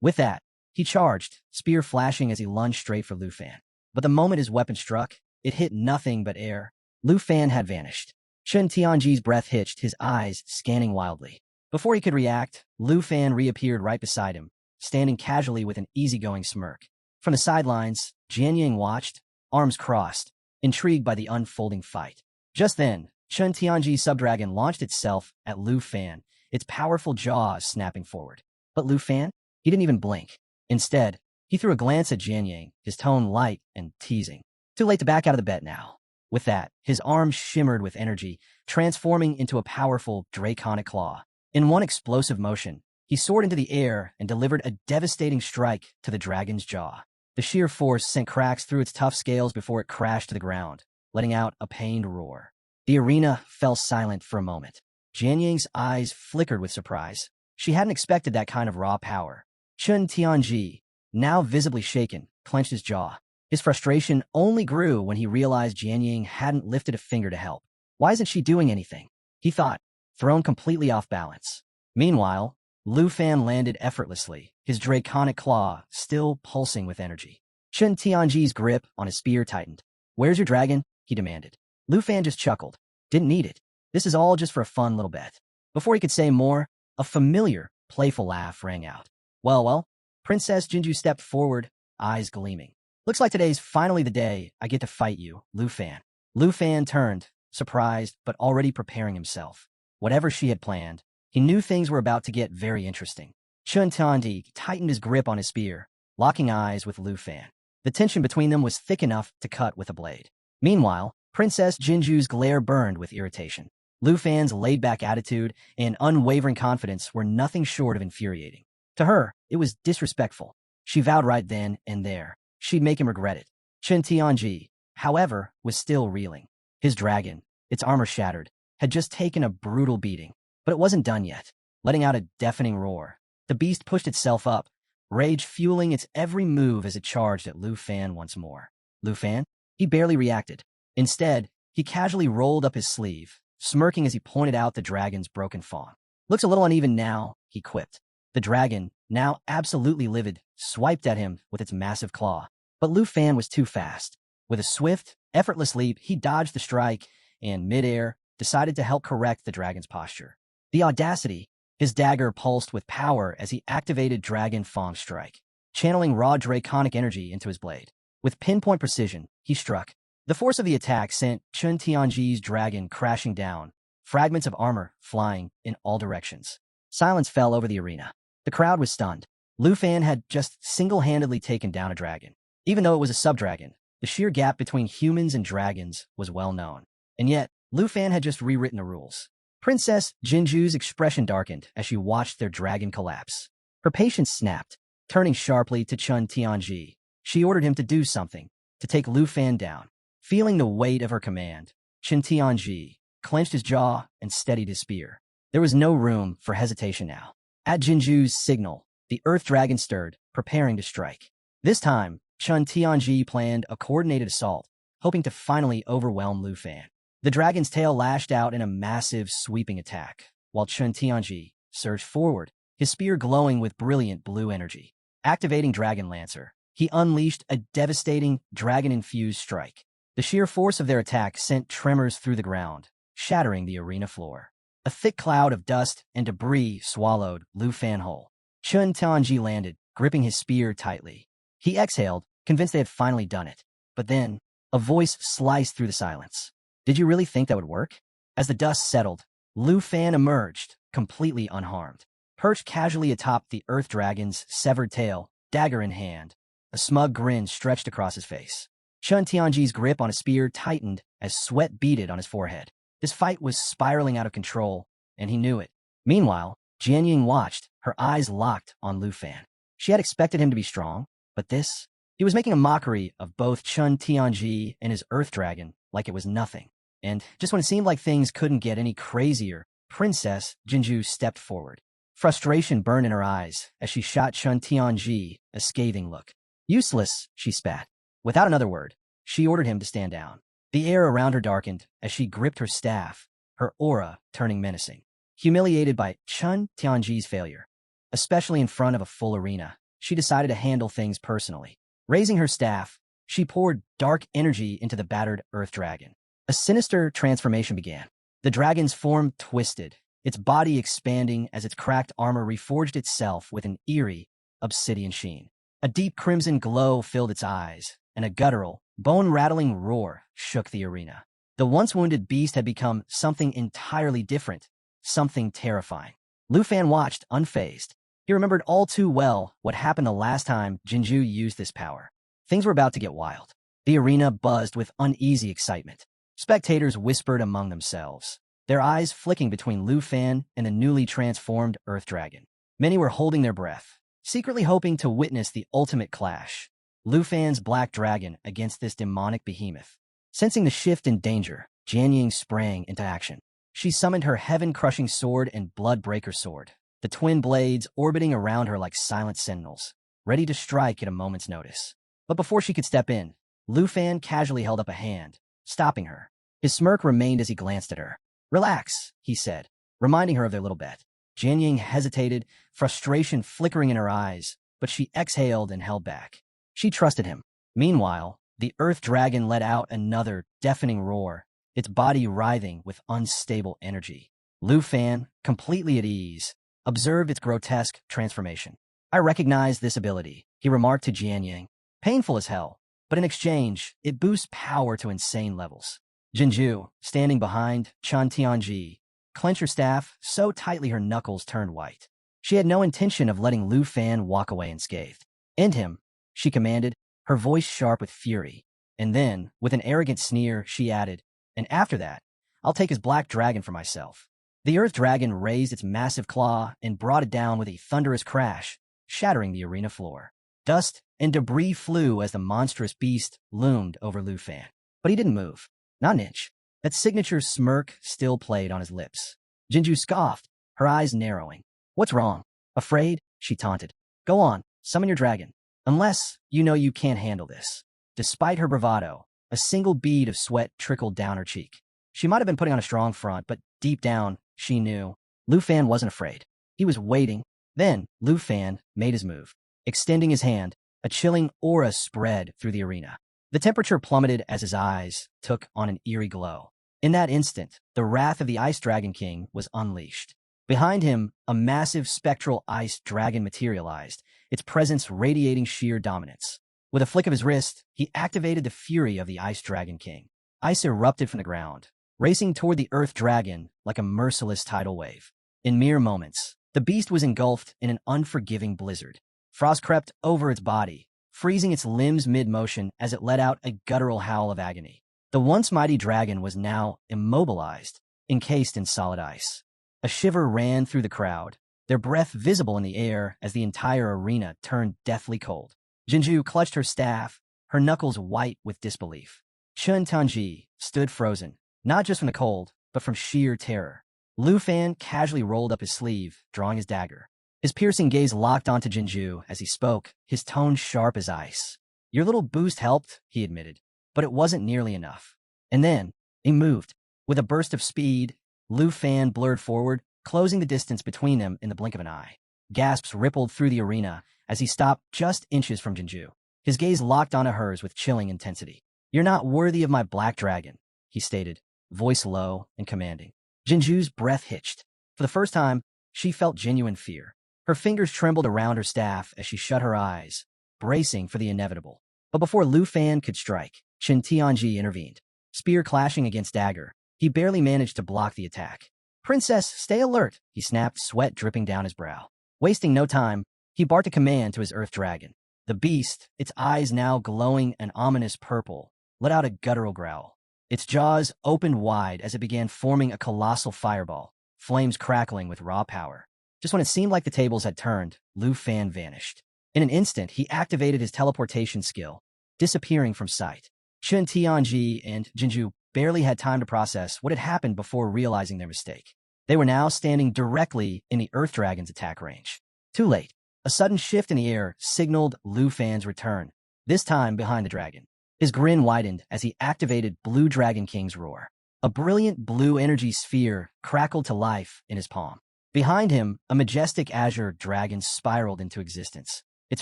With that, he charged, spear flashing as he lunged straight for Lu Fan. But the moment his weapon struck, it hit nothing but air. Lu Fan had vanished. Chun Tianji's breath hitched, his eyes scanning wildly. Before he could react, Lu Fan reappeared right beside him, standing casually with an easygoing smirk. From the sidelines, Jian Ying watched, arms crossed, intrigued by the unfolding fight. Just then, Chun Tianji's subdragon launched itself at Lu Fan, its powerful jaws snapping forward. But Lu Fan? He didn't even blink. Instead, he threw a glance at Jian Ying, his tone light and teasing. "Too late to back out of the bet now." With that, his arms shimmered with energy, transforming into a powerful draconic claw. In one explosive motion, he soared into the air and delivered a devastating strike to the dragon's jaw. The sheer force sent cracks through its tough scales before it crashed to the ground, letting out a pained roar. The arena fell silent for a moment. Jian Ying's eyes flickered with surprise. She hadn't expected that kind of raw power. Chun Tianji, now visibly shaken, clenched his jaw. His frustration only grew when he realized Jian Ying hadn't lifted a finger to help. Why isn't she doing anything? He thought, thrown completely off balance. Meanwhile, Lu Fan landed effortlessly, his draconic claw still pulsing with energy. Chun Tianji's grip on his spear tightened. "Where's your dragon?" he demanded. Lu Fan just chuckled. "Didn't need it. This is all just for a fun little bet." Before he could say more, a familiar, playful laugh rang out. Well, Princess Jinju stepped forward, eyes gleaming. "Looks like today's finally the day I get to fight you, Lu Fan." Lu Fan turned, surprised but already preparing himself. Whatever she had planned, he knew things were about to get very interesting. Chun Tianji tightened his grip on his spear, locking eyes with Lu Fan. The tension between them was thick enough to cut with a blade. Meanwhile, Princess Jinju's glare burned with irritation. Lu Fan's laid-back attitude and unwavering confidence were nothing short of infuriating. To her, it was disrespectful. She vowed right then and there she'd make him regret it. Chun Tianji, however, was still reeling. His dragon, its armor shattered, had just taken a brutal beating. But it wasn't done yet. Letting out a deafening roar, the beast pushed itself up, rage fueling its every move as it charged at Lu Fan once more. Lu Fan? He barely reacted. Instead, he casually rolled up his sleeve, smirking as he pointed out the dragon's broken fawn. "Looks a little uneven now," he quipped. The dragon, now absolutely livid, swiped at him with its massive claw. But Lu Fan was too fast. With a swift, effortless leap, he dodged the strike and, midair, decided to help correct the dragon's posture. The audacity! His dagger pulsed with power as he activated Dragon Fang Strike, channeling raw draconic energy into his blade. With pinpoint precision, he struck. The force of the attack sent Chun Tianji's dragon crashing down, fragments of armor flying in all directions. Silence fell over the arena. The crowd was stunned. Lu Fan had just single-handedly taken down a dragon. Even though it was a sub-dragon, the sheer gap between humans and dragons was well known. And yet, Lu Fan had just rewritten the rules. Princess Jinju's expression darkened as she watched their dragon collapse. Her patience snapped. Turning sharply to Chun Tianji, she ordered him to do something, to take Lu Fan down. Feeling the weight of her command, Chun Tianji clenched his jaw and steadied his spear. There was no room for hesitation now. At Jinju's signal, the Earth Dragon stirred, preparing to strike. This time, Chun Tianji planned a coordinated assault, hoping to finally overwhelm Lu Fan. The dragon's tail lashed out in a massive, sweeping attack, while Chun Tianji surged forward, his spear glowing with brilliant blue energy. Activating Dragon Lancer, he unleashed a devastating, dragon-infused strike. The sheer force of their attack sent tremors through the ground, shattering the arena floor. A thick cloud of dust and debris swallowed Lu Fan whole. Chun Tianji landed, gripping his spear tightly. He exhaled, convinced they had finally done it. But then, a voice sliced through the silence. "Did you really think that would work?" As the dust settled, Lu Fan emerged, completely unharmed. Perched casually atop the Earth Dragon's severed tail, dagger in hand, a smug grin stretched across his face. Chun Tianji's grip on his spear tightened as sweat beaded on his forehead. This fight was spiraling out of control, and he knew it. Meanwhile, Jian Ying watched, her eyes locked on Lu Fan. She had expected him to be strong, but this? He was making a mockery of both Chun Tianji and his Earth Dragon like it was nothing. And just when it seemed like things couldn't get any crazier, Princess Jinju stepped forward. Frustration burned in her eyes as she shot Chun Tianji a scathing look. Useless, she spat. Without another word, she ordered him to stand down. The air around her darkened as she gripped her staff, her aura turning menacing. Humiliated by Chun Tianji's failure, especially in front of a full arena, she decided to handle things personally. Raising her staff, she poured dark energy into the battered earth dragon. A sinister transformation began. The dragon's form twisted, its body expanding as its cracked armor reforged itself with an eerie, obsidian sheen. A deep crimson glow filled its eyes, and a guttural, bone-rattling roar shook the arena. The once-wounded beast had become something entirely different, something terrifying. Lu Fan watched, unfazed. He remembered all too well what happened the last time Jinju used this power. Things were about to get wild. The arena buzzed with uneasy excitement. Spectators whispered among themselves, their eyes flicking between Lu Fan and the newly transformed Earth Dragon. Many were holding their breath, secretly hoping to witness the ultimate clash. Lu Fan's black dragon against this demonic behemoth. Sensing the shift in danger, Jian Ying sprang into action. She summoned her heaven-crushing sword and blood-breaker sword, the twin blades orbiting around her like silent sentinels, ready to strike at a moment's notice. But before she could step in, Lu Fan casually held up a hand, stopping her. His smirk remained as he glanced at her. "Relax," he said, reminding her of their little bet. Jian Ying hesitated, frustration flickering in her eyes, but she exhaled and held back. She trusted him. Meanwhile, the Earth Dragon let out another deafening roar, its body writhing with unstable energy. Lu Fan, completely at ease, observed its grotesque transformation. "I recognize this ability," he remarked to Jian Ying. "Painful as hell, but in exchange, it boosts power to insane levels." Jinju, standing behind Chun Tianji, clenched her staff so tightly her knuckles turned white. She had no intention of letting Lu Fan walk away unscathed. "End him," she commanded, her voice sharp with fury. And then, with an arrogant sneer, she added, "And after that, I'll take his black dragon for myself." The Earth Dragon raised its massive claw and brought it down with a thunderous crash, shattering the arena floor. Dust and debris flew as the monstrous beast loomed over Lu Fan. But he didn't move. Not an inch. That signature smirk still played on his lips. Jinju scoffed, her eyes narrowing. "What's wrong? Afraid?" she taunted. "Go on, summon your dragon. Unless you know you can't handle this." Despite her bravado, a single bead of sweat trickled down her cheek. She might have been putting on a strong front, but deep down, she knew Lu Fan wasn't afraid. He was waiting. Then Lu Fan made his move. Extending his hand, a chilling aura spread through the arena. The temperature plummeted as his eyes took on an eerie glow. In that instant, the wrath of the Ice Dragon King was unleashed. Behind him, a massive spectral ice dragon materialized, its presence radiating sheer dominance. With a flick of his wrist, he activated the fury of the Ice Dragon King. Ice erupted from the ground, racing toward the Earth Dragon like a merciless tidal wave. In mere moments, the beast was engulfed in an unforgiving blizzard. Frost crept over its body, freezing its limbs mid-motion as it let out a guttural howl of agony. The once mighty dragon was now immobilized, encased in solid ice. A shiver ran through the crowd, their breath visible in the air as the entire arena turned deathly cold. Jinju clutched her staff, her knuckles white with disbelief. Chun Tianji stood frozen, not just from the cold, but from sheer terror. Lu Fan casually rolled up his sleeve, drawing his dagger. His piercing gaze locked onto Jinju as he spoke, his tone sharp as ice. "Your little boost helped," he admitted, "but it wasn't nearly enough." And then, he moved. With a burst of speed, Lu Fan blurred forward, closing the distance between them in the blink of an eye. Gasps rippled through the arena as he stopped just inches from Jinju. His gaze locked onto hers with chilling intensity. "You're not worthy of my black dragon," he stated, voice low and commanding. Jinju's breath hitched. For the first time, she felt genuine fear. Her fingers trembled around her staff as she shut her eyes, bracing for the inevitable. But before Lu Fan could strike, Chun Tianji intervened. Spear clashing against dagger, he barely managed to block the attack. "Princess, stay alert," he snapped, sweat dripping down his brow. Wasting no time, he barked a command to his Earth Dragon. The beast, its eyes now glowing an ominous purple, let out a guttural growl. Its jaws opened wide as it began forming a colossal fireball, flames crackling with raw power. Just when it seemed like the tables had turned, Lu Fan vanished. In an instant, he activated his teleportation skill, disappearing from sight. Chun Tianji and Jinju barely had time to process what had happened before realizing their mistake. They were now standing directly in the Earth Dragon's attack range. Too late. A sudden shift in the air signaled Lu Fan's return, this time behind the dragon. His grin widened as he activated Blue Dragon King's roar. A brilliant blue energy sphere crackled to life in his palm. Behind him, a majestic azure dragon spiraled into existence, its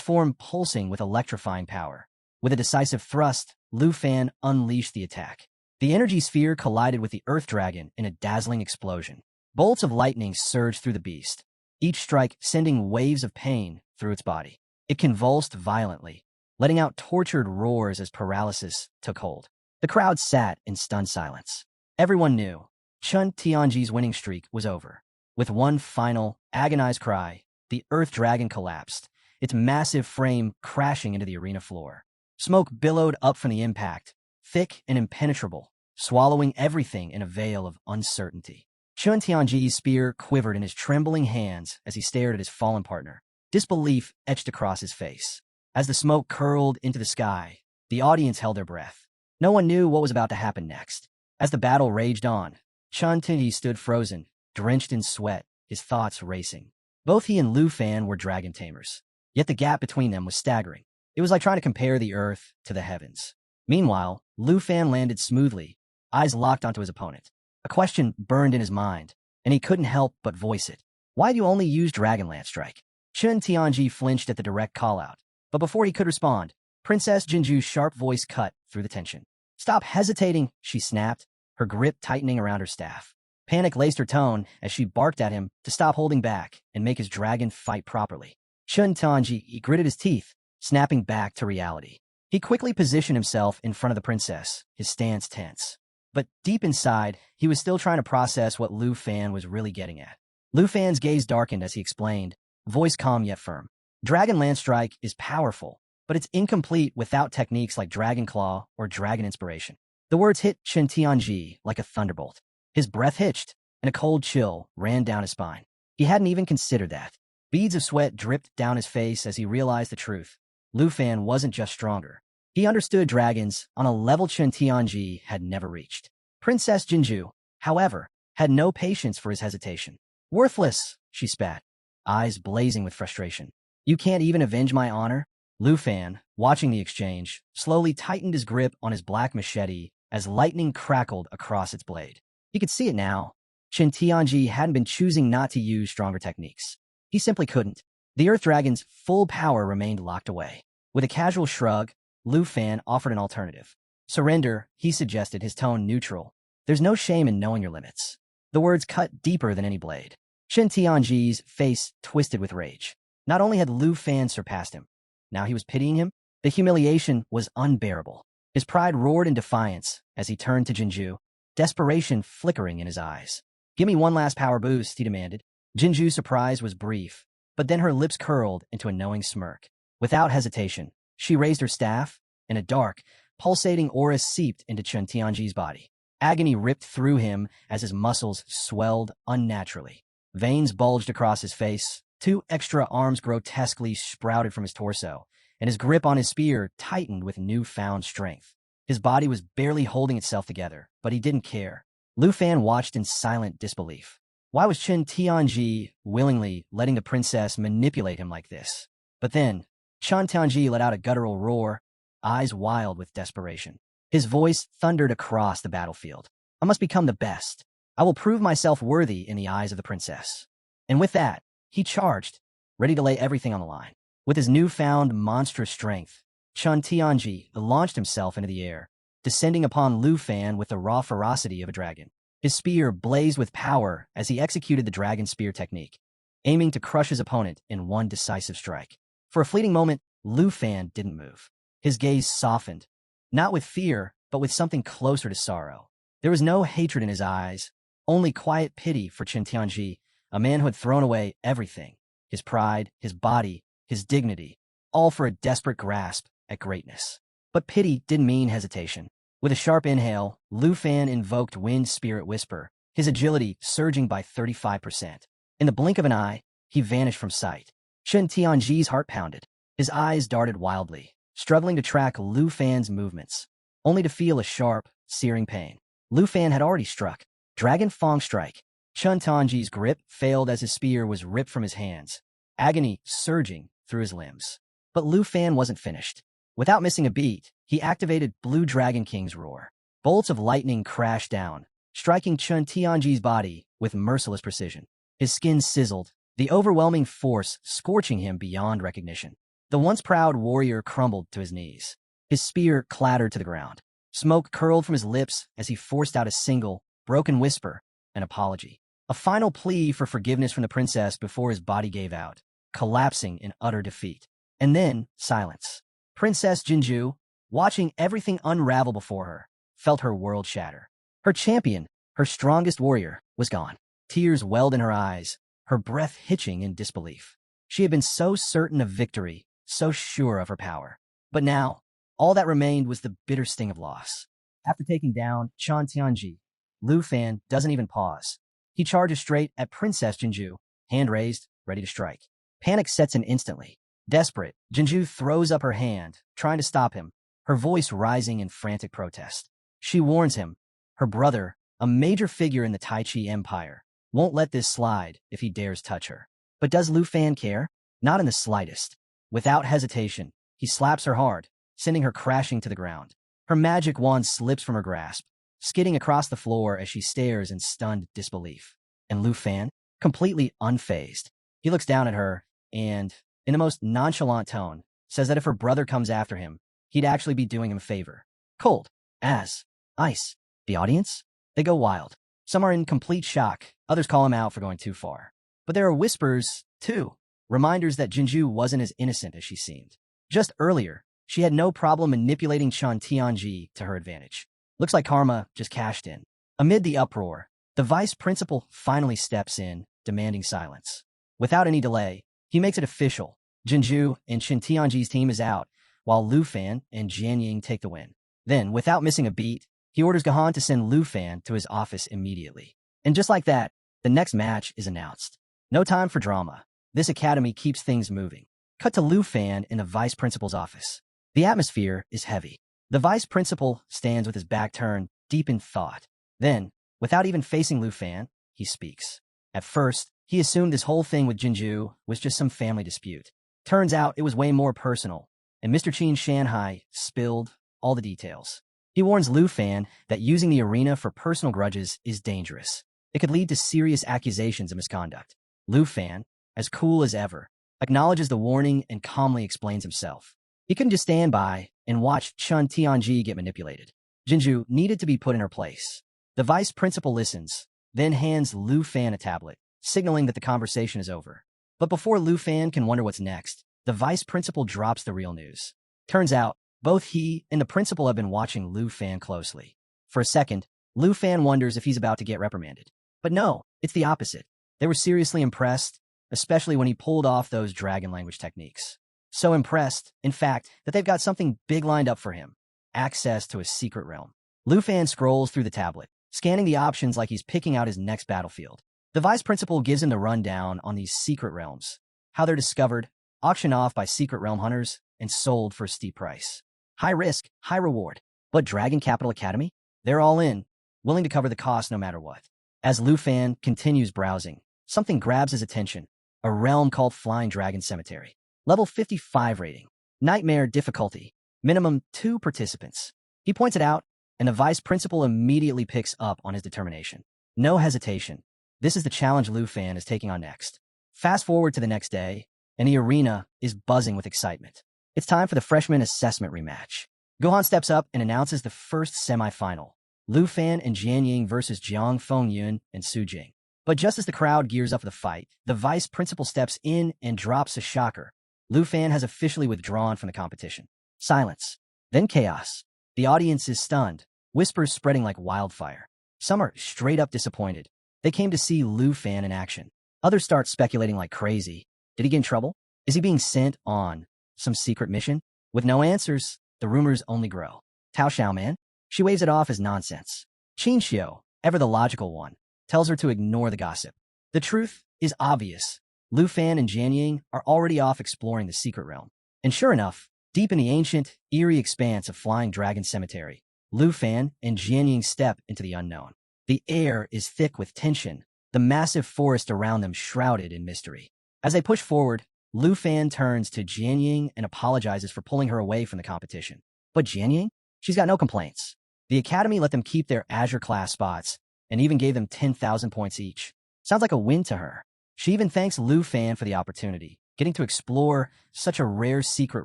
form pulsing with electrifying power. With a decisive thrust, Lu Fan unleashed the attack. The energy sphere collided with the Earth Dragon in a dazzling explosion. Bolts of lightning surged through the beast, each strike sending waves of pain through its body. It convulsed violently, letting out tortured roars as paralysis took hold. The crowd sat in stunned silence. Everyone knew Chun Tianji's winning streak was over. With one final, agonized cry, the Earth Dragon collapsed, its massive frame crashing into the arena floor. Smoke billowed up from the impact, thick and impenetrable, swallowing everything in a veil of uncertainty. Chun Tianji's spear quivered in his trembling hands as he stared at his fallen partner. Disbelief etched across his face. As the smoke curled into the sky, the audience held their breath. No one knew what was about to happen next. As the battle raged on, Chun Tianji stood frozen, drenched in sweat, his thoughts racing. Both he and Lu Fan were dragon tamers, yet the gap between them was staggering. It was like trying to compare the earth to the heavens. Meanwhile, Lu Fan landed smoothly, eyes locked onto his opponent. A question burned in his mind, and he couldn't help but voice it. Why do you only use Dragonlance Strike? Chun Tianji flinched at the direct call-out, but before he could respond, Princess Jinju's sharp voice cut through the tension. Stop hesitating, she snapped, her grip tightening around her staff. Panic laced her tone as she barked at him to stop holding back and make his dragon fight properly. Chun Tianji gritted his teeth, snapping back to reality. He quickly positioned himself in front of the princess, his stance tense. But deep inside, he was still trying to process what Lu Fan was really getting at. Lu Fan's gaze darkened as he explained, voice calm yet firm. Dragonlance Strike is powerful, but it's incomplete without techniques like Dragon Claw or Dragon Inspiration. The words hit Chun Tianji like a thunderbolt. His breath hitched, and a cold chill ran down his spine. He hadn't even considered that. Beads of sweat dripped down his face as he realized the truth. Lu Fan wasn't just stronger. He understood dragons on a level Chun Tianji had never reached. Princess Jinju, however, had no patience for his hesitation. Worthless, she spat, eyes blazing with frustration. You can't even avenge my honor? Lu Fan, watching the exchange, slowly tightened his grip on his black machete as lightning crackled across its blade. He could see it now. Chun Tianji hadn't been choosing not to use stronger techniques. He simply couldn't. The Earth Dragon's full power remained locked away. With a casual shrug, Lu Fan offered an alternative. Surrender, he suggested, his tone neutral. There's no shame in knowing your limits. The words cut deeper than any blade. Chun Tianji's face twisted with rage. Not only had Lu Fan surpassed him, now he was pitying him. The humiliation was unbearable. His pride roared in defiance as he turned to Jinju, desperation flickering in his eyes. Give me one last power boost, he demanded. Jinju's surprise was brief, but then her lips curled into a knowing smirk. Without hesitation, she raised her staff, and a dark, pulsating aura seeped into Chun Tianji's body. Agony ripped through him as his muscles swelled unnaturally. Veins bulged across his face, 2 extra arms grotesquely sprouted from his torso, and his grip on his spear tightened with newfound strength. His body was barely holding itself together, but he didn't care. Lu Fan watched in silent disbelief. Why was Chun Tianji willingly letting the princess manipulate him like this? But then, Chun Tianji let out a guttural roar, eyes wild with desperation. His voice thundered across the battlefield. I must become the best. I will prove myself worthy in the eyes of the princess. And with that, he charged, ready to lay everything on the line. With his newfound monstrous strength, Chun Tianji launched himself into the air, descending upon Lu Fan with the raw ferocity of a dragon. His spear blazed with power as he executed the dragon spear technique, aiming to crush his opponent in one decisive strike. For a fleeting moment, Lu Fan didn't move. His gaze softened, not with fear, but with something closer to sorrow. There was no hatred in his eyes, only quiet pity for Chun Tianji, a man who had thrown away everything, his pride, his body, his dignity, all for a desperate grasp at greatness. But pity didn't mean hesitation. With a sharp inhale, Lu Fan invoked Wind Spirit Whisper, his agility surging by 35%. In the blink of an eye, he vanished from sight. Chun Tianji's heart pounded. His eyes darted wildly, struggling to track Lu Fan's movements, only to feel a sharp, searing pain. Lu Fan had already struck. Dragon Fang Strike. Chun Tianji's grip failed as his spear was ripped from his hands, agony surging through his limbs. But Lu Fan wasn't finished. Without missing a beat, he activated Blue Dragon King's roar. Bolts of lightning crashed down, striking Chun Tianji's body with merciless precision. His skin sizzled, the overwhelming force scorching him beyond recognition. The once proud warrior crumbled to his knees. His spear clattered to the ground. Smoke curled from his lips as he forced out a single, broken whisper, an apology. A final plea for forgiveness from the princess before his body gave out, collapsing in utter defeat. And then, silence. Princess Jinju, watching everything unravel before her, felt her world shatter. Her champion, her strongest warrior, was gone. Tears welled in her eyes, her breath hitching in disbelief. She had been so certain of victory, so sure of her power. But now, all that remained was the bitter sting of loss. After taking down Chun Tianji, Lu Fan doesn't even pause. He charges straight at Princess Jinju, hand raised, ready to strike. Panic sets in instantly. Desperate, Jinju throws up her hand, trying to stop him, her voice rising in frantic protest. She warns him, her brother, a major figure in the Tai Chi Empire, won't let this slide if he dares touch her. But does Lu Fan care? Not in the slightest. Without hesitation, he slaps her hard, sending her crashing to the ground. Her magic wand slips from her grasp, skidding across the floor as she stares in stunned disbelief. And Lu Fan, completely unfazed, he looks down at her and, in the most nonchalant tone, says that if her brother comes after him, he'd actually be doing him a favor. Cold as ice. The audience? They go wild. Some are in complete shock, others call him out for going too far. But there are whispers, too, reminders that Jinju wasn't as innocent as she seemed. Just earlier, she had no problem manipulating Chun Tianji to her advantage. Looks like karma just cashed in. Amid the uproar, the vice principal finally steps in, demanding silence. Without any delay, he makes it official. Jinju and Chun Tianji's team is out, while Lu Fan and Jian Ying take the win. Then, without missing a beat, he orders Gahan to send Lu Fan to his office immediately. And just like that, the next match is announced. No time for drama. This academy keeps things moving. Cut to Lu Fan in the vice principal's office. The atmosphere is heavy. The vice principal stands with his back turned, deep in thought. Then, without even facing Lu Fan, he speaks. At first, he assumed this whole thing with Jinju was just some family dispute. Turns out it was way more personal, and Mr. Qin Shanhai spilled all the details. He warns Lu Fan that using the arena for personal grudges is dangerous. It could lead to serious accusations of misconduct. Lu Fan, as cool as ever, acknowledges the warning and calmly explains himself. He couldn't just stand by and watch Chun Tianji get manipulated. Jinju needed to be put in her place. The vice principal listens, then hands Lu Fan a tablet, signaling that the conversation is over. But before Lu Fan can wonder what's next, the vice principal drops the real news. Turns out, both he and the principal have been watching Lu Fan closely. For a second, Lu Fan wonders if he's about to get reprimanded. But no, it's the opposite. They were seriously impressed, especially when he pulled off those dragon language techniques. So impressed, in fact, that they've got something big lined up for him. Access to a secret realm. Lu Fan scrolls through the tablet, scanning the options like he's picking out his next battlefield. The vice principal gives him the rundown on these secret realms, how they're discovered, auctioned off by secret realm hunters, and sold for a steep price. High risk, high reward. But Dragon Capital Academy? They're all in, willing to cover the cost no matter what. As Lu Fan continues browsing, something grabs his attention. A realm called Flying Dragon Cemetery. Level 55 rating. Nightmare difficulty. Minimum 2 participants. He points it out, and the vice principal immediately picks up on his determination. No hesitation. This is the challenge Lu Fan is taking on next. Fast forward to the next day, and the arena is buzzing with excitement. It's time for the freshman assessment rematch. Gohan steps up and announces the first semifinal. Lu Fan and Jian Ying versus Jiang Fengyun and Su Jing. But just as the crowd gears up for the fight, the vice principal steps in and drops a shocker. Lu Fan has officially withdrawn from the competition. Silence. Then chaos. The audience is stunned, whispers spreading like wildfire. Some are straight up disappointed. They came to see Lu Fan in action. Others start speculating like crazy. Did he get in trouble? Is he being sent on some secret mission? With no answers, the rumors only grow. Tao Xiaoman? She waves it off as nonsense. Qin Xiu, ever the logical one, tells her to ignore the gossip. The truth is obvious. Lu Fan and Jian Ying are already off exploring the secret realm. And sure enough, deep in the ancient, eerie expanse of Flying Dragon Cemetery, Lu Fan and Jian Ying step into the unknown. The air is thick with tension, the massive forest around them shrouded in mystery. As they push forward, Lu Fan turns to Jianying and apologizes for pulling her away from the competition. But Jianying? She's got no complaints. The Academy let them keep their Azure class spots and even gave them 10,000 points each. Sounds like a win to her. She even thanks Lu Fan for the opportunity. Getting to explore such a rare secret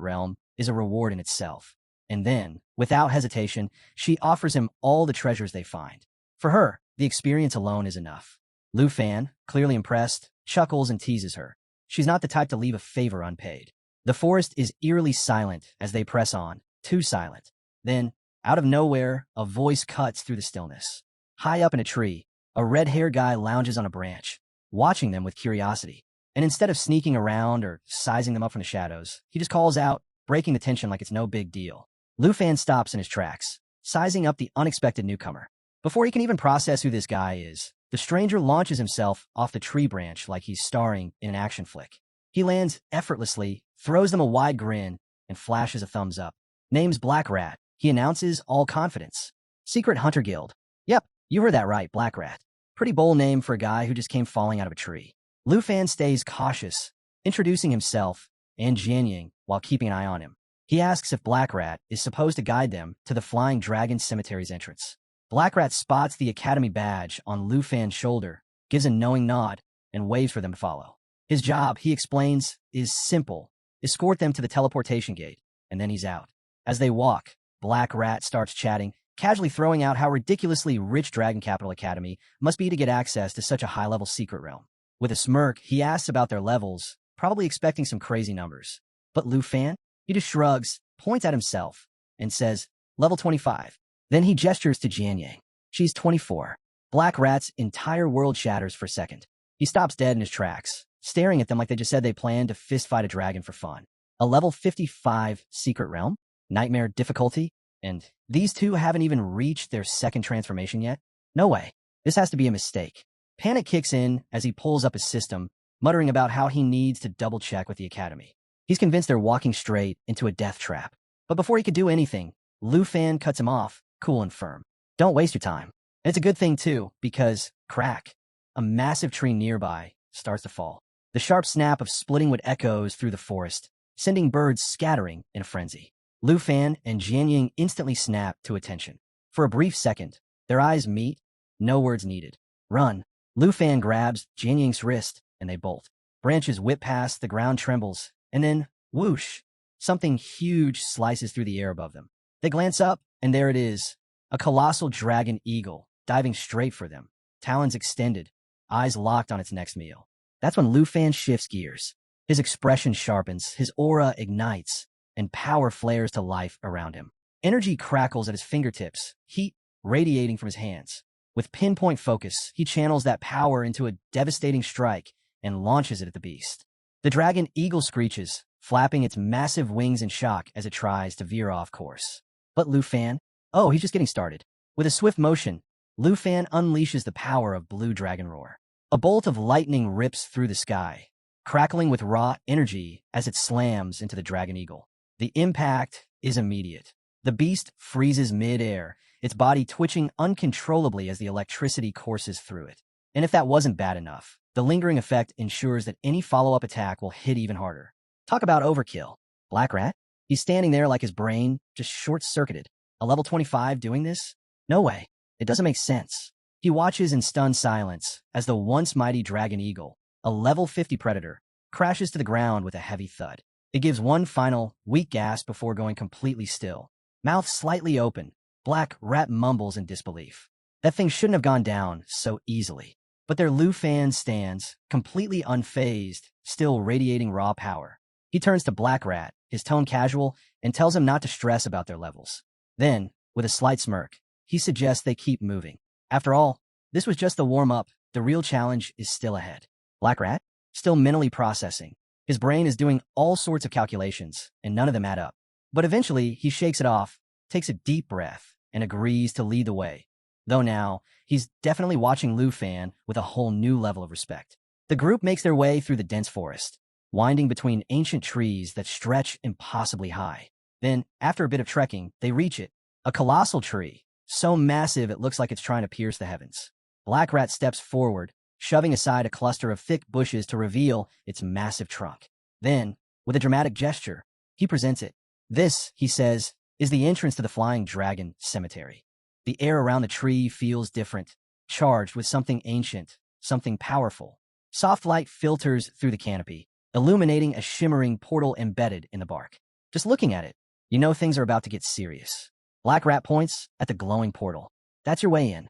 realm is a reward in itself. And then, without hesitation, she offers him all the treasures they find. For her, the experience alone is enough. Lu Fan, clearly impressed, chuckles and teases her. She's not the type to leave a favor unpaid. The forest is eerily silent as they press on, too silent. Then, out of nowhere, a voice cuts through the stillness. High up in a tree, a red-haired guy lounges on a branch, watching them with curiosity. And instead of sneaking around or sizing them up from the shadows, he just calls out, breaking the tension like it's no big deal. Lu Fan stops in his tracks, sizing up the unexpected newcomer. Before he can even process who this guy is, the stranger launches himself off the tree branch like he's starring in an action flick. He lands effortlessly, throws them a wide grin, and flashes a thumbs up. Name's Black Rat, he announces, all confidence. Secret Hunter Guild. Yep, you heard that right, Black Rat. Pretty bold name for a guy who just came falling out of a tree. Lu Fan stays cautious, introducing himself and Jianying while keeping an eye on him. He asks if Black Rat is supposed to guide them to the Flying Dragon Cemetery's entrance. Black Rat spots the Academy badge on Lu Fan's shoulder, gives a knowing nod, and waves for them to follow. His job, he explains, is simple. Escort them to the teleportation gate, and then he's out. As they walk, Black Rat starts chatting, casually throwing out how ridiculously rich Dragon Capital Academy must be to get access to such a high-level secret realm. With a smirk, he asks about their levels, probably expecting some crazy numbers. But Lu Fan? He just shrugs, points at himself, and says, level 25. Then he gestures to Jianying. She's 24. Black Rat's entire world shatters for a second. He stops dead in his tracks, staring at them like they just said they planned to fistfight a dragon for fun. A level 55 secret realm? Nightmare difficulty? And these two haven't even reached their second transformation yet? No way. This has to be a mistake. Panic kicks in as he pulls up his system, muttering about how he needs to double-check with the Academy. He's convinced they're walking straight into a death trap. But before he could do anything, Lu Fan cuts him off, cool and firm. Don't waste your time. And it's a good thing, too, because, crack, a massive tree nearby starts to fall. The sharp snap of splitting wood echoes through the forest, sending birds scattering in a frenzy. Lu Fan and Jianying instantly snap to attention. For a brief second, their eyes meet, no words needed. Run. Lu Fan grabs Jianying's wrist, and they bolt. Branches whip past, the ground trembles, and then, whoosh, something huge slices through the air above them. They glance up, and there it is, a colossal dragon eagle, diving straight for them, talons extended, eyes locked on its next meal. That's when Lu Fan shifts gears. His expression sharpens, his aura ignites, and power flares to life around him. Energy crackles at his fingertips, heat radiating from his hands. With pinpoint focus, he channels that power into a devastating strike and launches it at the beast. The dragon eagle screeches, flapping its massive wings in shock as it tries to veer off course. But Lu Fan? Oh, he's just getting started. With a swift motion, Lu Fan unleashes the power of Blue Dragon Roar. A bolt of lightning rips through the sky, crackling with raw energy as it slams into the dragon eagle. The impact is immediate. The beast freezes mid-air, its body twitching uncontrollably as the electricity courses through it. And if that wasn't bad enough, the lingering effect ensures that any follow-up attack will hit even harder. Talk about overkill. Black Rat? He's standing there like his brain just short-circuited. A level 25 doing this? No way. It doesn't make sense. He watches in stunned silence as the once mighty dragon eagle, a level 50 predator, crashes to the ground with a heavy thud. It gives one final, weak gasp before going completely still. Mouth slightly open, Black Rat mumbles in disbelief. That thing shouldn't have gone down so easily. But their Lu Fan stands, completely unfazed, still radiating raw power. He turns to Black Rat, his tone casual, and tells him not to stress about their levels. Then, with a slight smirk, he suggests they keep moving. After all, this was just the warm-up. The real challenge is still ahead. Black Rat? Still mentally processing. His brain is doing all sorts of calculations, and none of them add up. But eventually, he shakes it off, takes a deep breath, and agrees to lead the way. Though now, he's definitely watching Lu Fan with a whole new level of respect. The group makes their way through the dense forest, winding between ancient trees that stretch impossibly high. Then, after a bit of trekking, they reach it. A colossal tree, so massive it looks like it's trying to pierce the heavens. Black Rat steps forward, shoving aside a cluster of thick bushes to reveal its massive trunk. Then, with a dramatic gesture, he presents it. This, he says, is the entrance to the Flying Dragon Cemetery. The air around the tree feels different, charged with something ancient, something powerful. Soft light filters through the canopy, illuminating a shimmering portal embedded in the bark. Just looking at it, you know things are about to get serious. Black Rat points at the glowing portal. That's your way in.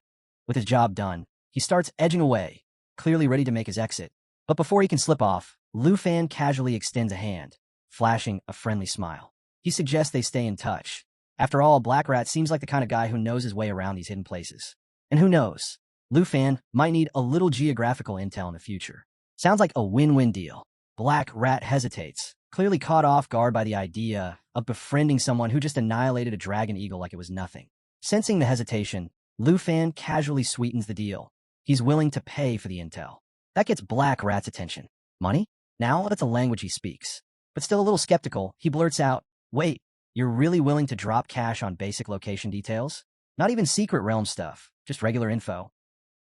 With his job done, he starts edging away, clearly ready to make his exit. But before he can slip off, Lu Fan casually extends a hand, flashing a friendly smile. He suggests they stay in touch. After all, Black Rat seems like the kind of guy who knows his way around these hidden places. And who knows, Lu Fan might need a little geographical intel in the future. Sounds like a win-win deal. Black Rat hesitates, clearly caught off guard by the idea of befriending someone who just annihilated a dragon eagle like it was nothing. Sensing the hesitation, Lu Fan casually sweetens the deal. He's willing to pay for the intel. That gets Black Rat's attention. Money? Now that's a language he speaks. But still a little skeptical, he blurts out, "Wait, you're really willing to drop cash on basic location details? Not even secret realm stuff, just regular info?"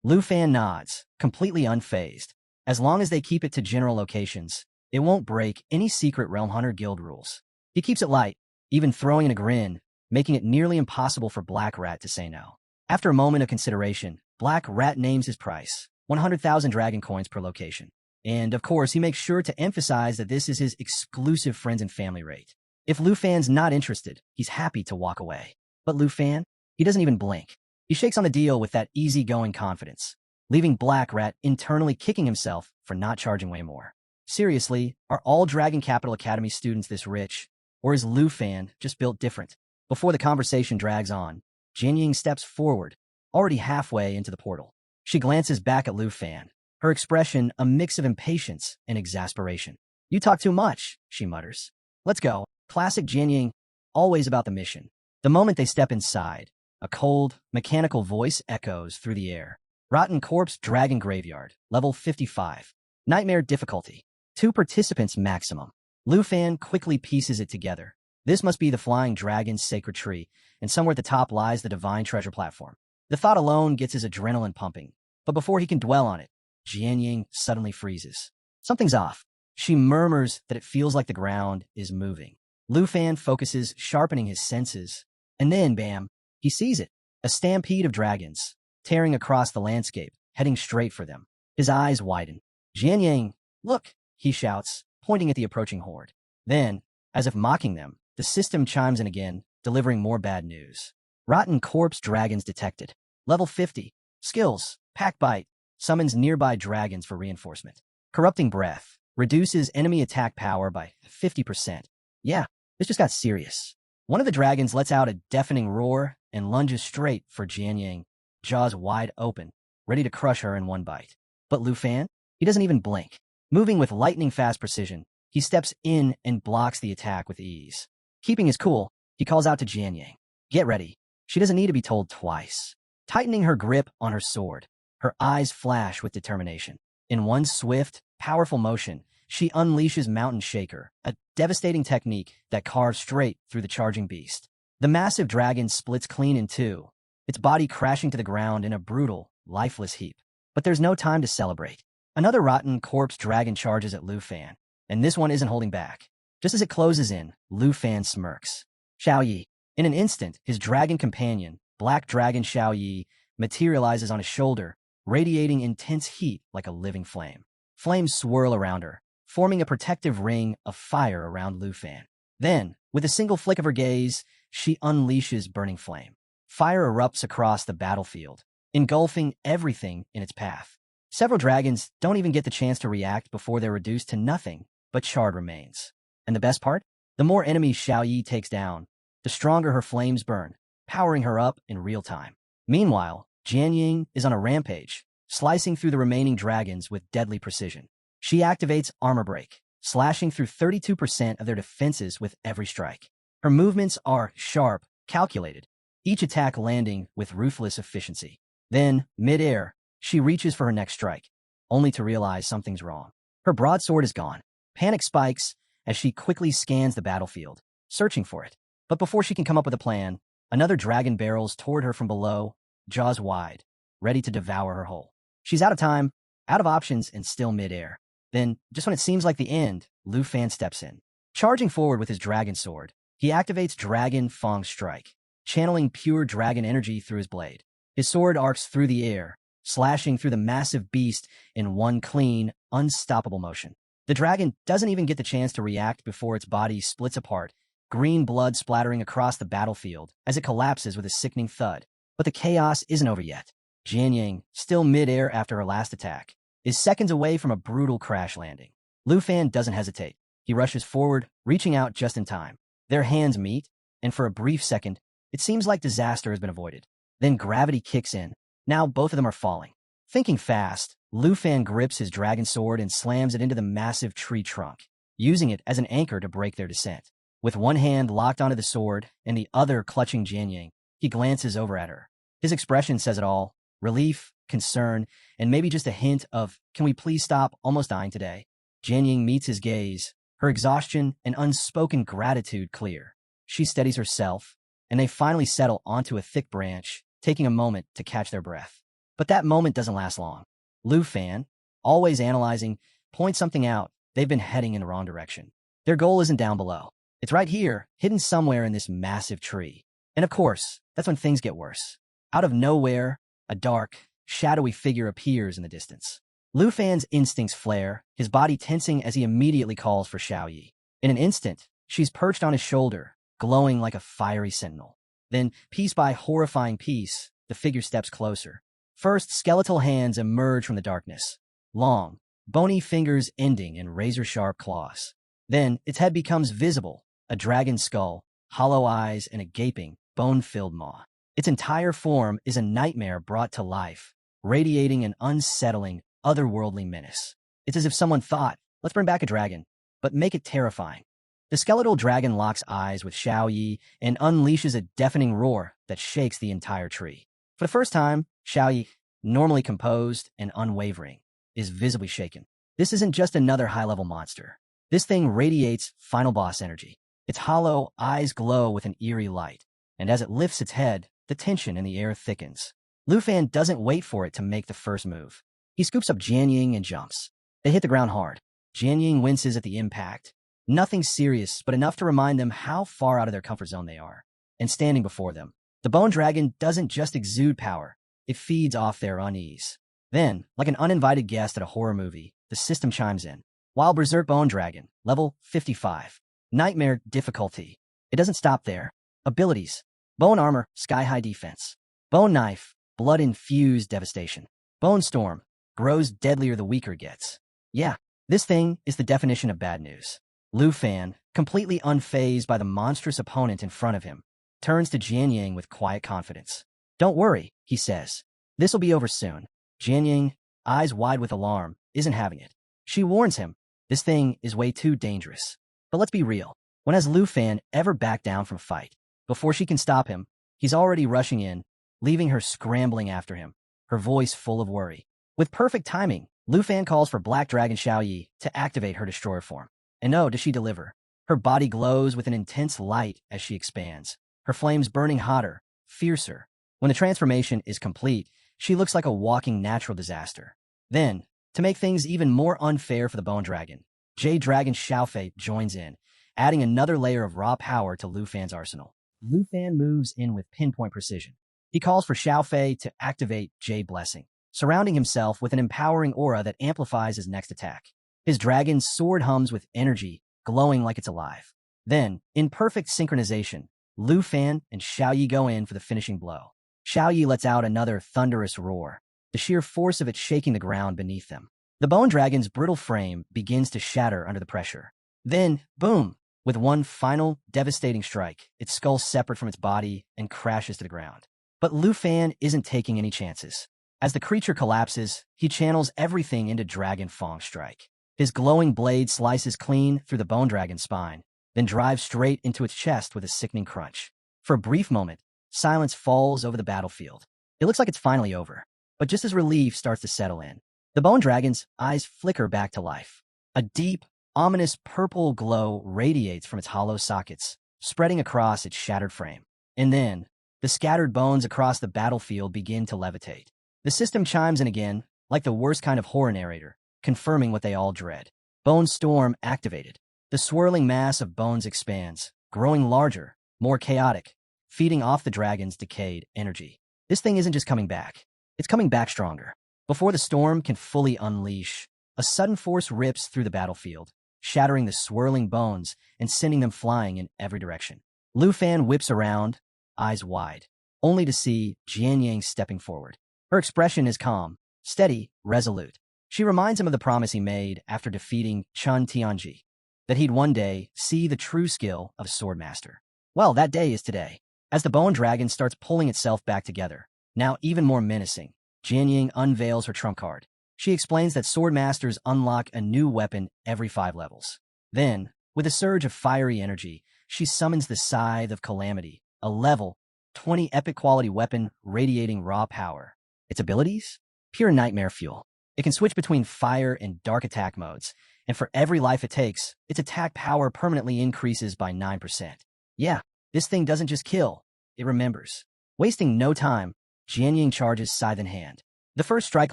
Lu Fan nods, completely unfazed. As long as they keep it to general locations, it won't break any secret realm hunter guild rules. He keeps it light, even throwing in a grin, making it nearly impossible for Black Rat to say no. After a moment of consideration, Black Rat names his price, 100,000 dragon coins per location. And, of course, he makes sure to emphasize that this is his exclusive friends and family rate. If Lu Fan's not interested, he's happy to walk away. But Lu Fan, he doesn't even blink. He shakes on the deal with that easygoing confidence, leaving Black Rat internally kicking himself for not charging way more. Seriously, are all Dragon Capital Academy students this rich? Or is Lu Fan just built different? Before the conversation drags on, Jianying steps forward, already halfway into the portal. She glances back at Lu Fan, her expression a mix of impatience and exasperation. "You talk too much," she mutters. "Let's go." Classic Jianying, always about the mission. The moment they step inside, a cold, mechanical voice echoes through the air. Rotten Corpse Dragon Graveyard, level 55. Nightmare difficulty. 2 participants maximum. Lu Fan quickly pieces it together. This must be the Flying Dragon's sacred tree, and somewhere at the top lies the divine treasure platform. The thought alone gets his adrenaline pumping, but before he can dwell on it, Jianying suddenly freezes. Something's off. She murmurs that it feels like the ground is moving. Lu Fan focuses, sharpening his senses, and then, bam, he sees it. A stampede of dragons, tearing across the landscape, heading straight for them. His eyes widen. "Jianying, look," he shouts, pointing at the approaching horde. Then, as if mocking them, the system chimes in again, delivering more bad news. Rotten Corpse Dragons detected. Level 50. Skills. Pack Bite. Summons nearby dragons for reinforcement. Corrupting Breath. Reduces enemy attack power by 50%. Yeah, this just got serious. One of the dragons lets out a deafening roar and lunges straight for Jianying, jaws wide open, ready to crush her in one bite. But Lu Fan? He doesn't even blink. Moving with lightning-fast precision, he steps in and blocks the attack with ease. Keeping his cool, he calls out to Jianying, "Get ready." She doesn't need to be told twice. Tightening her grip on her sword, her eyes flash with determination. In one swift, powerful motion, she unleashes Mountain Shaker, a devastating technique that carves straight through the charging beast. The massive dragon splits clean in two, its body crashing to the ground in a brutal, lifeless heap. But there's no time to celebrate. Another Rotten Corpse Dragon charges at Lu Fan, and this one isn't holding back. Just as it closes in, Lu Fan smirks. Xiao Yi. In an instant, his dragon companion, Black Dragon Xiao Yi, materializes on his shoulder, radiating intense heat like a living flame. Flames swirl around her, forming a protective ring of fire around Lu Fan. Then, with a single flick of her gaze, she unleashes Burning Flame. Fire erupts across the battlefield, engulfing everything in its path. Several dragons don't even get the chance to react before they're reduced to nothing but charred remains. And the best part? The more enemies Xiao Yi takes down, the stronger her flames burn, powering her up in real time. Meanwhile, Jianying is on a rampage, slicing through the remaining dragons with deadly precision. She activates Armor Break, slashing through 32% of their defenses with every strike. Her movements are sharp, calculated, each attack landing with ruthless efficiency. Then, mid-air, she reaches for her next strike, only to realize something's wrong. Her broadsword is gone. Panic spikes as she quickly scans the battlefield, searching for it. But before she can come up with a plan, another dragon barrels toward her from below, jaws wide, ready to devour her whole. She's out of time, out of options and still midair. Then, just when it seems like the end, Lu Fan steps in. Charging forward with his dragon sword, he activates Dragon Fang Strike, channeling pure dragon energy through his blade. His sword arcs through the air, slashing through the massive beast in one clean, unstoppable motion. The dragon doesn't even get the chance to react before its body splits apart, green blood splattering across the battlefield as it collapses with a sickening thud. But the chaos isn't over yet. Jianying, still midair after her last attack, is seconds away from a brutal crash landing. Lu Fan doesn't hesitate. He rushes forward, reaching out just in time. Their hands meet, and for a brief second, it seems like disaster has been avoided. Then gravity kicks in. Now both of them are falling. Thinking fast, Lu Fan grips his dragon sword and slams it into the massive tree trunk, using it as an anchor to break their descent. With one hand locked onto the sword and the other clutching Jianying, he glances over at her. His expression says it all: relief, concern, and maybe just a hint of, "Can we please stop almost dying today?" Jianying meets his gaze, her exhaustion and unspoken gratitude clear. She steadies herself, and they finally settle onto a thick branch, taking a moment to catch their breath. But that moment doesn't last long. Lu Fan, always analyzing, points something out. They've been heading in the wrong direction. Their goal isn't down below. It's right here, hidden somewhere in this massive tree. And of course, that's when things get worse. Out of nowhere, a dark, shadowy figure appears in the distance. Lu Fan's instincts flare, his body tensing as he immediately calls for Xiaoyi. In an instant, she's perched on his shoulder, glowing like a fiery sentinel. Then, piece by horrifying piece, the figure steps closer. First, skeletal hands emerge from the darkness. Long, bony fingers ending in razor-sharp claws. Then, its head becomes visible, a dragon skull, hollow eyes, and a gaping, bone-filled maw. Its entire form is a nightmare brought to life, radiating an unsettling, otherworldly menace. It's as if someone thought, let's bring back a dragon, but make it terrifying. The skeletal dragon locks eyes with Xiaoyi and unleashes a deafening roar that shakes the entire tree. For the first time, Xiaoyi, normally composed and unwavering, is visibly shaken. This isn't just another high-level monster. This thing radiates final boss energy. Its hollow eyes glow with an eerie light, and as it lifts its head, the tension in the air thickens. Lu Fan doesn't wait for it to make the first move. He scoops up Jianying and jumps. They hit the ground hard. Jianying winces at the impact. Nothing serious, but enough to remind them how far out of their comfort zone they are. And standing before them, the bone dragon doesn't just exude power, it feeds off their unease. Then, like an uninvited guest at a horror movie, the system chimes in. Wild Berserk Bone Dragon, level 55. Nightmare difficulty. It doesn't stop there. Abilities. Bone Armor, sky-high defense. Bone Knife, blood-infused devastation. Bone Storm, grows deadlier the weaker it gets. Yeah, this thing is the definition of bad news. Lu Fan, completely unfazed by the monstrous opponent in front of him, turns to Jianying with quiet confidence. Don't worry, he says. This'll be over soon. Jianying, eyes wide with alarm, isn't having it. She warns him, this thing is way too dangerous. But let's be real. When has Lu Fan ever backed down from a fight? Before she can stop him, he's already rushing in, leaving her scrambling after him, her voice full of worry. With perfect timing, Lu Fan calls for Black Dragon Xiaoyi to activate her destroyer form. And no, does she deliver. Her body glows with an intense light as she expands, her flames burning hotter, fiercer. When the transformation is complete, she looks like a walking natural disaster. Then, to make things even more unfair for the Bone Dragon, Jade Dragon Xiaofei joins in, adding another layer of raw power to Lu Fan's arsenal. Lu Fan moves in with pinpoint precision. He calls for Xiaofei to activate Jade Blessing, surrounding himself with an empowering aura that amplifies his next attack. His dragon's sword hums with energy, glowing like it's alive. Then, in perfect synchronization, Lu Fan and Xiaoyi go in for the finishing blow. Xiaoyi lets out another thunderous roar, the sheer force of it shaking the ground beneath them. The bone dragon's brittle frame begins to shatter under the pressure. Then, boom! With one final, devastating strike, its skull separate from its body and crashes to the ground. But Lu Fan isn't taking any chances. As the creature collapses, he channels everything into Dragon Fang Strike. His glowing blade slices clean through the bone dragon's spine, then drives straight into its chest with a sickening crunch. For a brief moment, silence falls over the battlefield. It looks like it's finally over. But just as relief starts to settle in, the bone dragon's eyes flicker back to life. A deep, ominous purple glow radiates from its hollow sockets, spreading across its shattered frame. And then, the scattered bones across the battlefield begin to levitate. The system chimes in again, like the worst kind of horror narrator, confirming what they all dread. Bone Storm activated. The swirling mass of bones expands, growing larger, more chaotic, feeding off the dragon's decayed energy. This thing isn't just coming back. It's coming back stronger. Before the storm can fully unleash, a sudden force rips through the battlefield, shattering the swirling bones and sending them flying in every direction. Lu Fan whips around, eyes wide, only to see Jian Yang stepping forward. Her expression is calm, steady, resolute. She reminds him of the promise he made after defeating Chun Tianji, that he'd one day see the true skill of a swordmaster. Well, that day is today. As the bone dragon starts pulling itself back together, now even more menacing, Jian Yang unveils her trump card. She explains that swordmasters unlock a new weapon every 5 levels. Then, with a surge of fiery energy, she summons the Scythe of Calamity, a level 20 epic quality weapon radiating raw power. Its abilities? Pure nightmare fuel. It can switch between fire and dark attack modes, and for every life it takes, its attack power permanently increases by 9%. Yeah, this thing doesn't just kill, it remembers. Wasting no time, Jian Yang charges scythe in hand. The first strike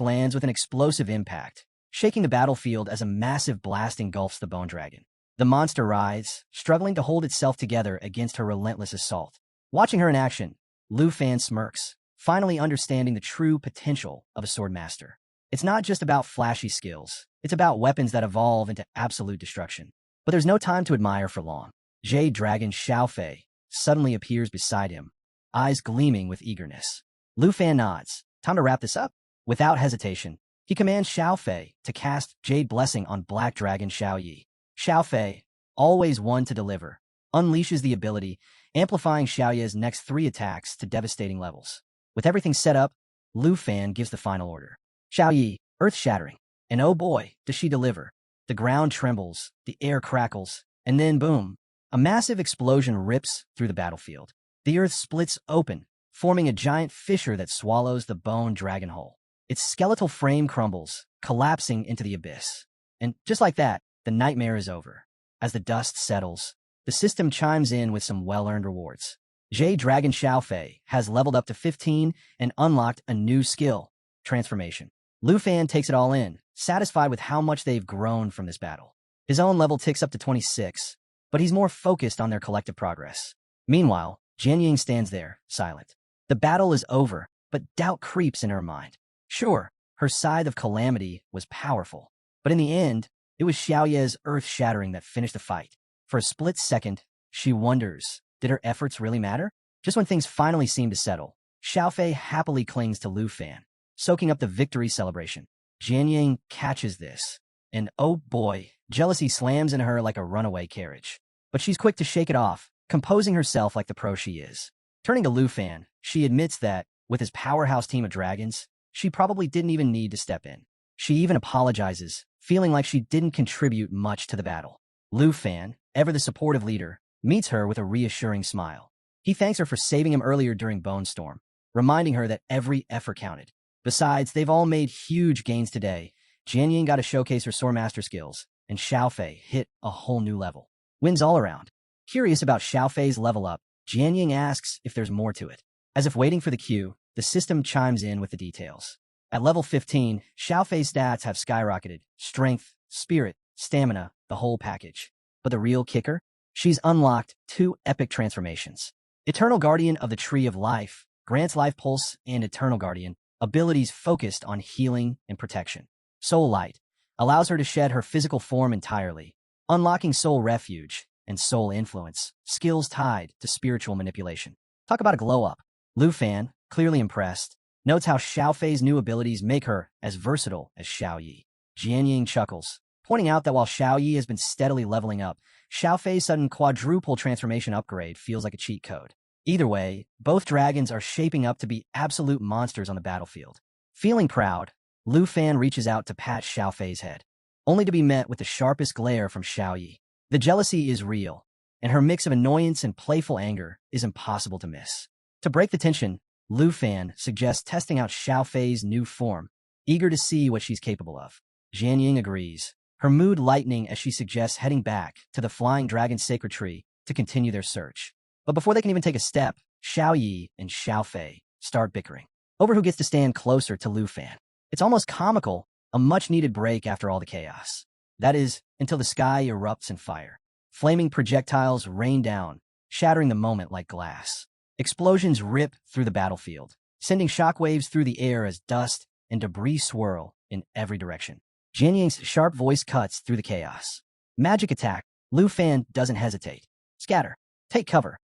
lands with an explosive impact, shaking the battlefield as a massive blast engulfs the bone dragon. The monster writhes, struggling to hold itself together against her relentless assault. Watching her in action, Lu Fan smirks, finally understanding the true potential of a swordmaster. It's not just about flashy skills, it's about weapons that evolve into absolute destruction. But there's no time to admire for long. Jade Dragon Xiaofei suddenly appears beside him, eyes gleaming with eagerness. Lu Fan nods. Time to wrap this up. Without hesitation, he commands Xiaofei to cast Jade Blessing on Black Dragon Xiaoyi. Xiaofei, always one to deliver, unleashes the ability, amplifying Xiaoye's next 3 attacks to devastating levels. With everything set up, Lu Fan gives the final order. Xiaoyi, earth-shattering. And oh boy, does she deliver. The ground trembles, the air crackles, and then boom, a massive explosion rips through the battlefield. The earth splits open, forming a giant fissure that swallows the bone dragon whole. Its skeletal frame crumbles, collapsing into the abyss. And just like that, the nightmare is over. As the dust settles, the system chimes in with some well-earned rewards. Jade Dragon Xiaofei has leveled up to 15 and unlocked a new skill, Transformation. Lu Fan takes it all in, satisfied with how much they've grown from this battle. His own level ticks up to 26, but he's more focused on their collective progress. Meanwhile, Jian Yang stands there, silent. The battle is over, but doubt creeps in her mind. Sure, her Scythe of Calamity was powerful, but in the end, it was Xiaoye's earth-shattering that finished the fight. For a split second, she wonders, did her efforts really matter? Just when things finally seem to settle, Xiaofei happily clings to Lu Fan, soaking up the victory celebration. Jian Yang catches this, and oh boy, jealousy slams into her like a runaway carriage. But she's quick to shake it off, composing herself like the pro she is. Turning to Lu Fan, she admits that, with his powerhouse team of dragons, she probably didn't even need to step in. She even apologizes, feeling like she didn't contribute much to the battle. Lu Fan, ever the supportive leader, meets her with a reassuring smile. He thanks her for saving him earlier during Bone Storm, reminding her that every effort counted. Besides, they've all made huge gains today. Jian Yang got to showcase her swordmaster skills, and Xiaofei hit a whole new level. Wins all around. Curious about Xiaofei's level up, Jian Yang asks if there's more to it. As if waiting for the cue, the system chimes in with the details. At level 15, Xiaofei's stats have skyrocketed. Strength, spirit, stamina, the whole package. But the real kicker? She's unlocked 2 epic transformations. Eternal Guardian of the Tree of Life grants Life Pulse and Eternal Guardian abilities focused on healing and protection. Soul Light allows her to shed her physical form entirely, unlocking Soul Refuge and Soul Influence, skills tied to spiritual manipulation. Talk about a glow-up. Lu Fan, clearly impressed, notes how Xiaofei's new abilities make her as versatile as Xiaoyi. Jian Yang chuckles, pointing out that while Xiaoyi has been steadily leveling up, Xiaofei's sudden quadruple transformation upgrade feels like a cheat code. Either way, both dragons are shaping up to be absolute monsters on the battlefield. Feeling proud, Lu Fan reaches out to pat Xiaofei's head, only to be met with the sharpest glare from Xiaoyi. The jealousy is real, and her mix of annoyance and playful anger is impossible to miss. To break the tension, Lu Fan suggests testing out Xiaofei's new form, eager to see what she's capable of. Jian Yang agrees, her mood lightening as she suggests heading back to the Flying Dragon Sacred Tree to continue their search. But before they can even take a step, Xiaoyi and Xiaofei start bickering over who gets to stand closer to Lu Fan. It's almost comical, a much-needed break after all the chaos. That is, until the sky erupts in fire. Flaming projectiles rain down, shattering the moment like glass. Explosions rip through the battlefield, sending shockwaves through the air as dust and debris swirl in every direction. Jian Ying's sharp voice cuts through the chaos. Magic attack. Lu Fan doesn't hesitate. Scatter. Take cover.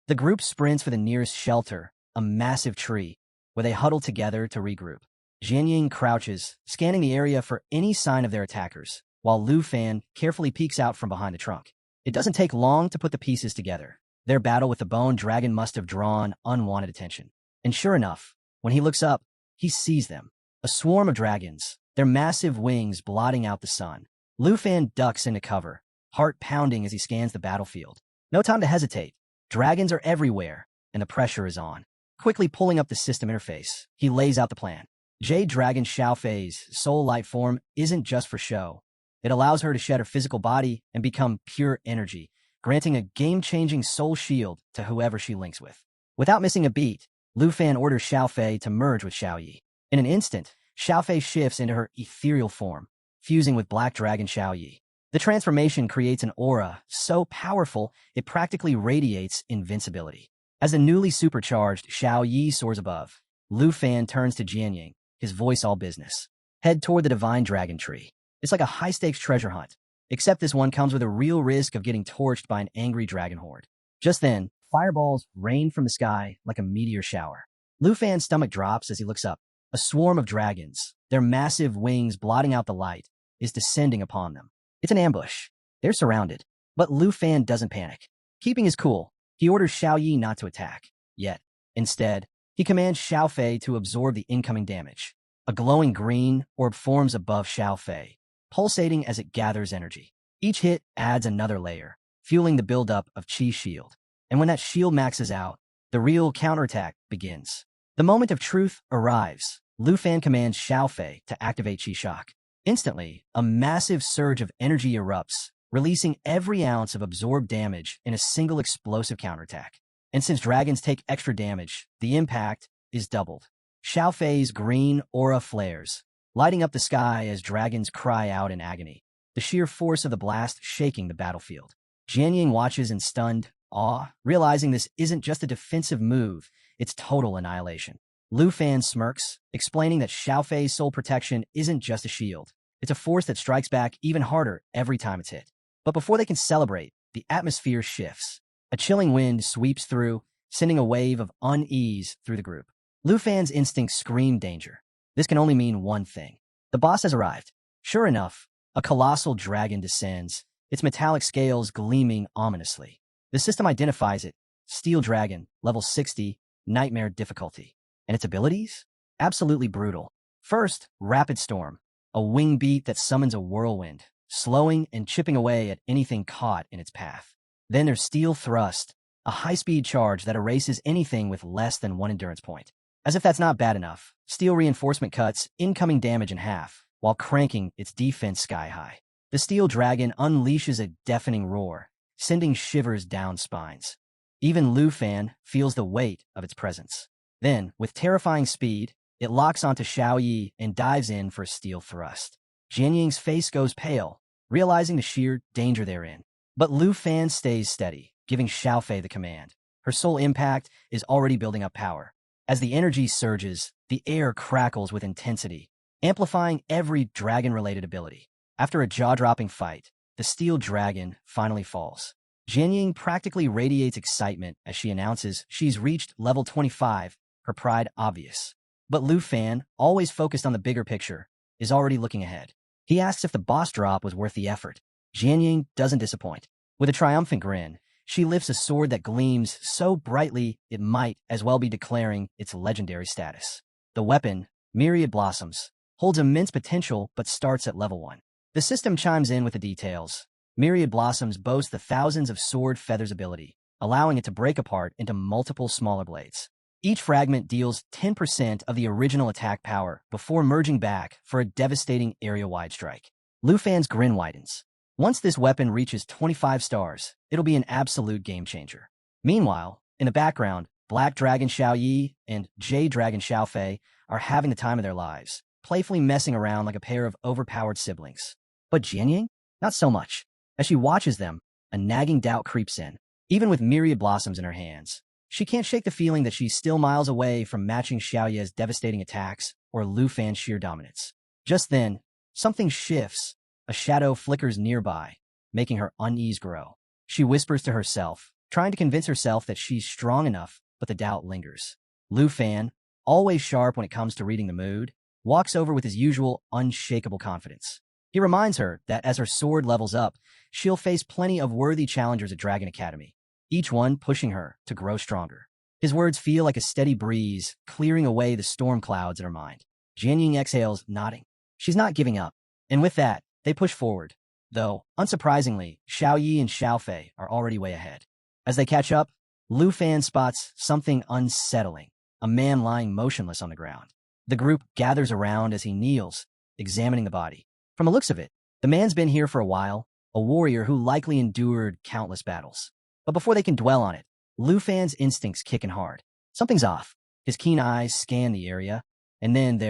The group sprints for the nearest shelter, a massive tree, where they huddle together to regroup. Jian Ying crouches, scanning the area for any sign of their attackers, while Lu Fan carefully peeks out from behind the trunk. It doesn't take long to put the pieces together. Their battle with the bone dragon must have drawn unwanted attention. And sure enough, when he looks up, he sees them. A swarm of dragons, their massive wings blotting out the sun. Lu Fan ducks into cover, heart pounding as he scans the battlefield. No time to hesitate. Dragons are everywhere, and the pressure is on. Quickly pulling up the system interface, he lays out the plan. Jade Dragon Xiaofei's soul light form isn't just for show. It allows her to shed her physical body and become pure energy, granting a game-changing soul shield to whoever she links with. Without missing a beat, Lu Fan orders Xiaofei to merge with Xiaoyi. In an instant, Xiaofei shifts into her ethereal form, fusing with Black Dragon Xiaoyi. The transformation creates an aura so powerful it practically radiates invincibility. As the newly supercharged Xiaoyi soars above, Lu Fan turns to Jian Ying, his voice all business. Head toward the divine dragon tree. It's like a high-stakes treasure hunt, except this one comes with a real risk of getting torched by an angry dragon horde. Just then, fireballs rain from the sky like a meteor shower. Lu Fan's stomach drops as he looks up. A swarm of dragons, their massive wings blotting out the light, is descending upon them. It's an ambush. They're surrounded. But Lu Fan doesn't panic. Keeping his cool, he orders Xiaoyi not to attack. Yet, instead, he commands Xiaofei to absorb the incoming damage. A glowing green orb forms above Xiaofei, pulsating as it gathers energy. Each hit adds another layer, fueling the buildup of Qi shield. And when that shield maxes out, the real counterattack begins. The moment of truth arrives. Lu Fan commands Xiaofei to activate Qi Shock. Instantly, a massive surge of energy erupts, releasing every ounce of absorbed damage in a single explosive counterattack. And since dragons take extra damage, the impact is doubled. Xiaofei's green aura flares, lighting up the sky as dragons cry out in agony, the sheer force of the blast shaking the battlefield. Jian Ying watches in stunned awe, realizing this isn't just a defensive move, it's total annihilation. Lu Fan smirks, explaining that Xiaofei's soul protection isn't just a shield. It's a force that strikes back even harder every time it's hit. But before they can celebrate, the atmosphere shifts. A chilling wind sweeps through, sending a wave of unease through the group. Lu Fan's instincts scream danger. This can only mean one thing. The boss has arrived. Sure enough, a colossal dragon descends, its metallic scales gleaming ominously. The system identifies it. Steel Dragon, level 60, Nightmare difficulty. And its abilities? Absolutely brutal. First, Rapid Storm, a wing beat that summons a whirlwind, slowing and chipping away at anything caught in its path. Then there's Steel Thrust, a high-speed charge that erases anything with less than one endurance point. As if that's not bad enough, Steel Reinforcement cuts incoming damage in half, while cranking its defense sky-high. The Steel Dragon unleashes a deafening roar, sending shivers down spines. Even Lu Fan feels the weight of its presence. Then, with terrifying speed, it locks onto Xiaoyi and dives in for a Steel Thrust. Jian Ying's face goes pale, realizing the sheer danger they're in. But Lu Fan stays steady, giving Xiaofei the command. Her soul impact is already building up power. As the energy surges, the air crackles with intensity, amplifying every dragon-related ability. After a jaw-dropping fight, the Steel Dragon finally falls. Jian Ying practically radiates excitement as she announces she's reached level 25, her pride obvious. But Lu Fan, always focused on the bigger picture, is already looking ahead. He asks if the boss drop was worth the effort. Jian Ying doesn't disappoint. With a triumphant grin, she lifts a sword that gleams so brightly it might as well be declaring its legendary status. The weapon, Myriad Blossoms, holds immense potential but starts at level 1. The system chimes in with the details. Myriad Blossoms boast the thousands of sword feathers ability, allowing it to break apart into multiple smaller blades. Each fragment deals 10% of the original attack power before merging back for a devastating area-wide strike. Lu Fan's grin widens. Once this weapon reaches 25 stars, it'll be an absolute game-changer. Meanwhile, in the background, Black Dragon Xiaoyi and Jade Dragon Xiaofei are having the time of their lives. playfully messing around like a pair of overpowered siblings. But Jianying? Not so much. As she watches them, a nagging doubt creeps in. Even with myriad blossoms in her hands, she can't shake the feeling that she's still miles away from matching Xiaoye's devastating attacks or Lu Fan's sheer dominance. Just then, something shifts. A shadow flickers nearby, making her unease grow. She whispers to herself, trying to convince herself that she's strong enough, but the doubt lingers. Lu Fan, always sharp when it comes to reading the mood, walks over with his usual unshakable confidence. He reminds her that as her sword levels up, she'll face plenty of worthy challengers at Dragon Academy, each one pushing her to grow stronger. His words feel like a steady breeze, clearing away the storm clouds in her mind. Jianying exhales, nodding. She's not giving up. And with that, they push forward. Though, unsurprisingly, Xiaoyi and Xiaofei are already way ahead. As they catch up, Lu Fan spots something unsettling, a man lying motionless on the ground. The group gathers around as he kneels, examining the body. From the looks of it, the man's been here for a while, a warrior who likely endured countless battles. But before they can dwell on it, Lu Fan's instincts kick in hard. Something's off. His keen eyes scan the area, and then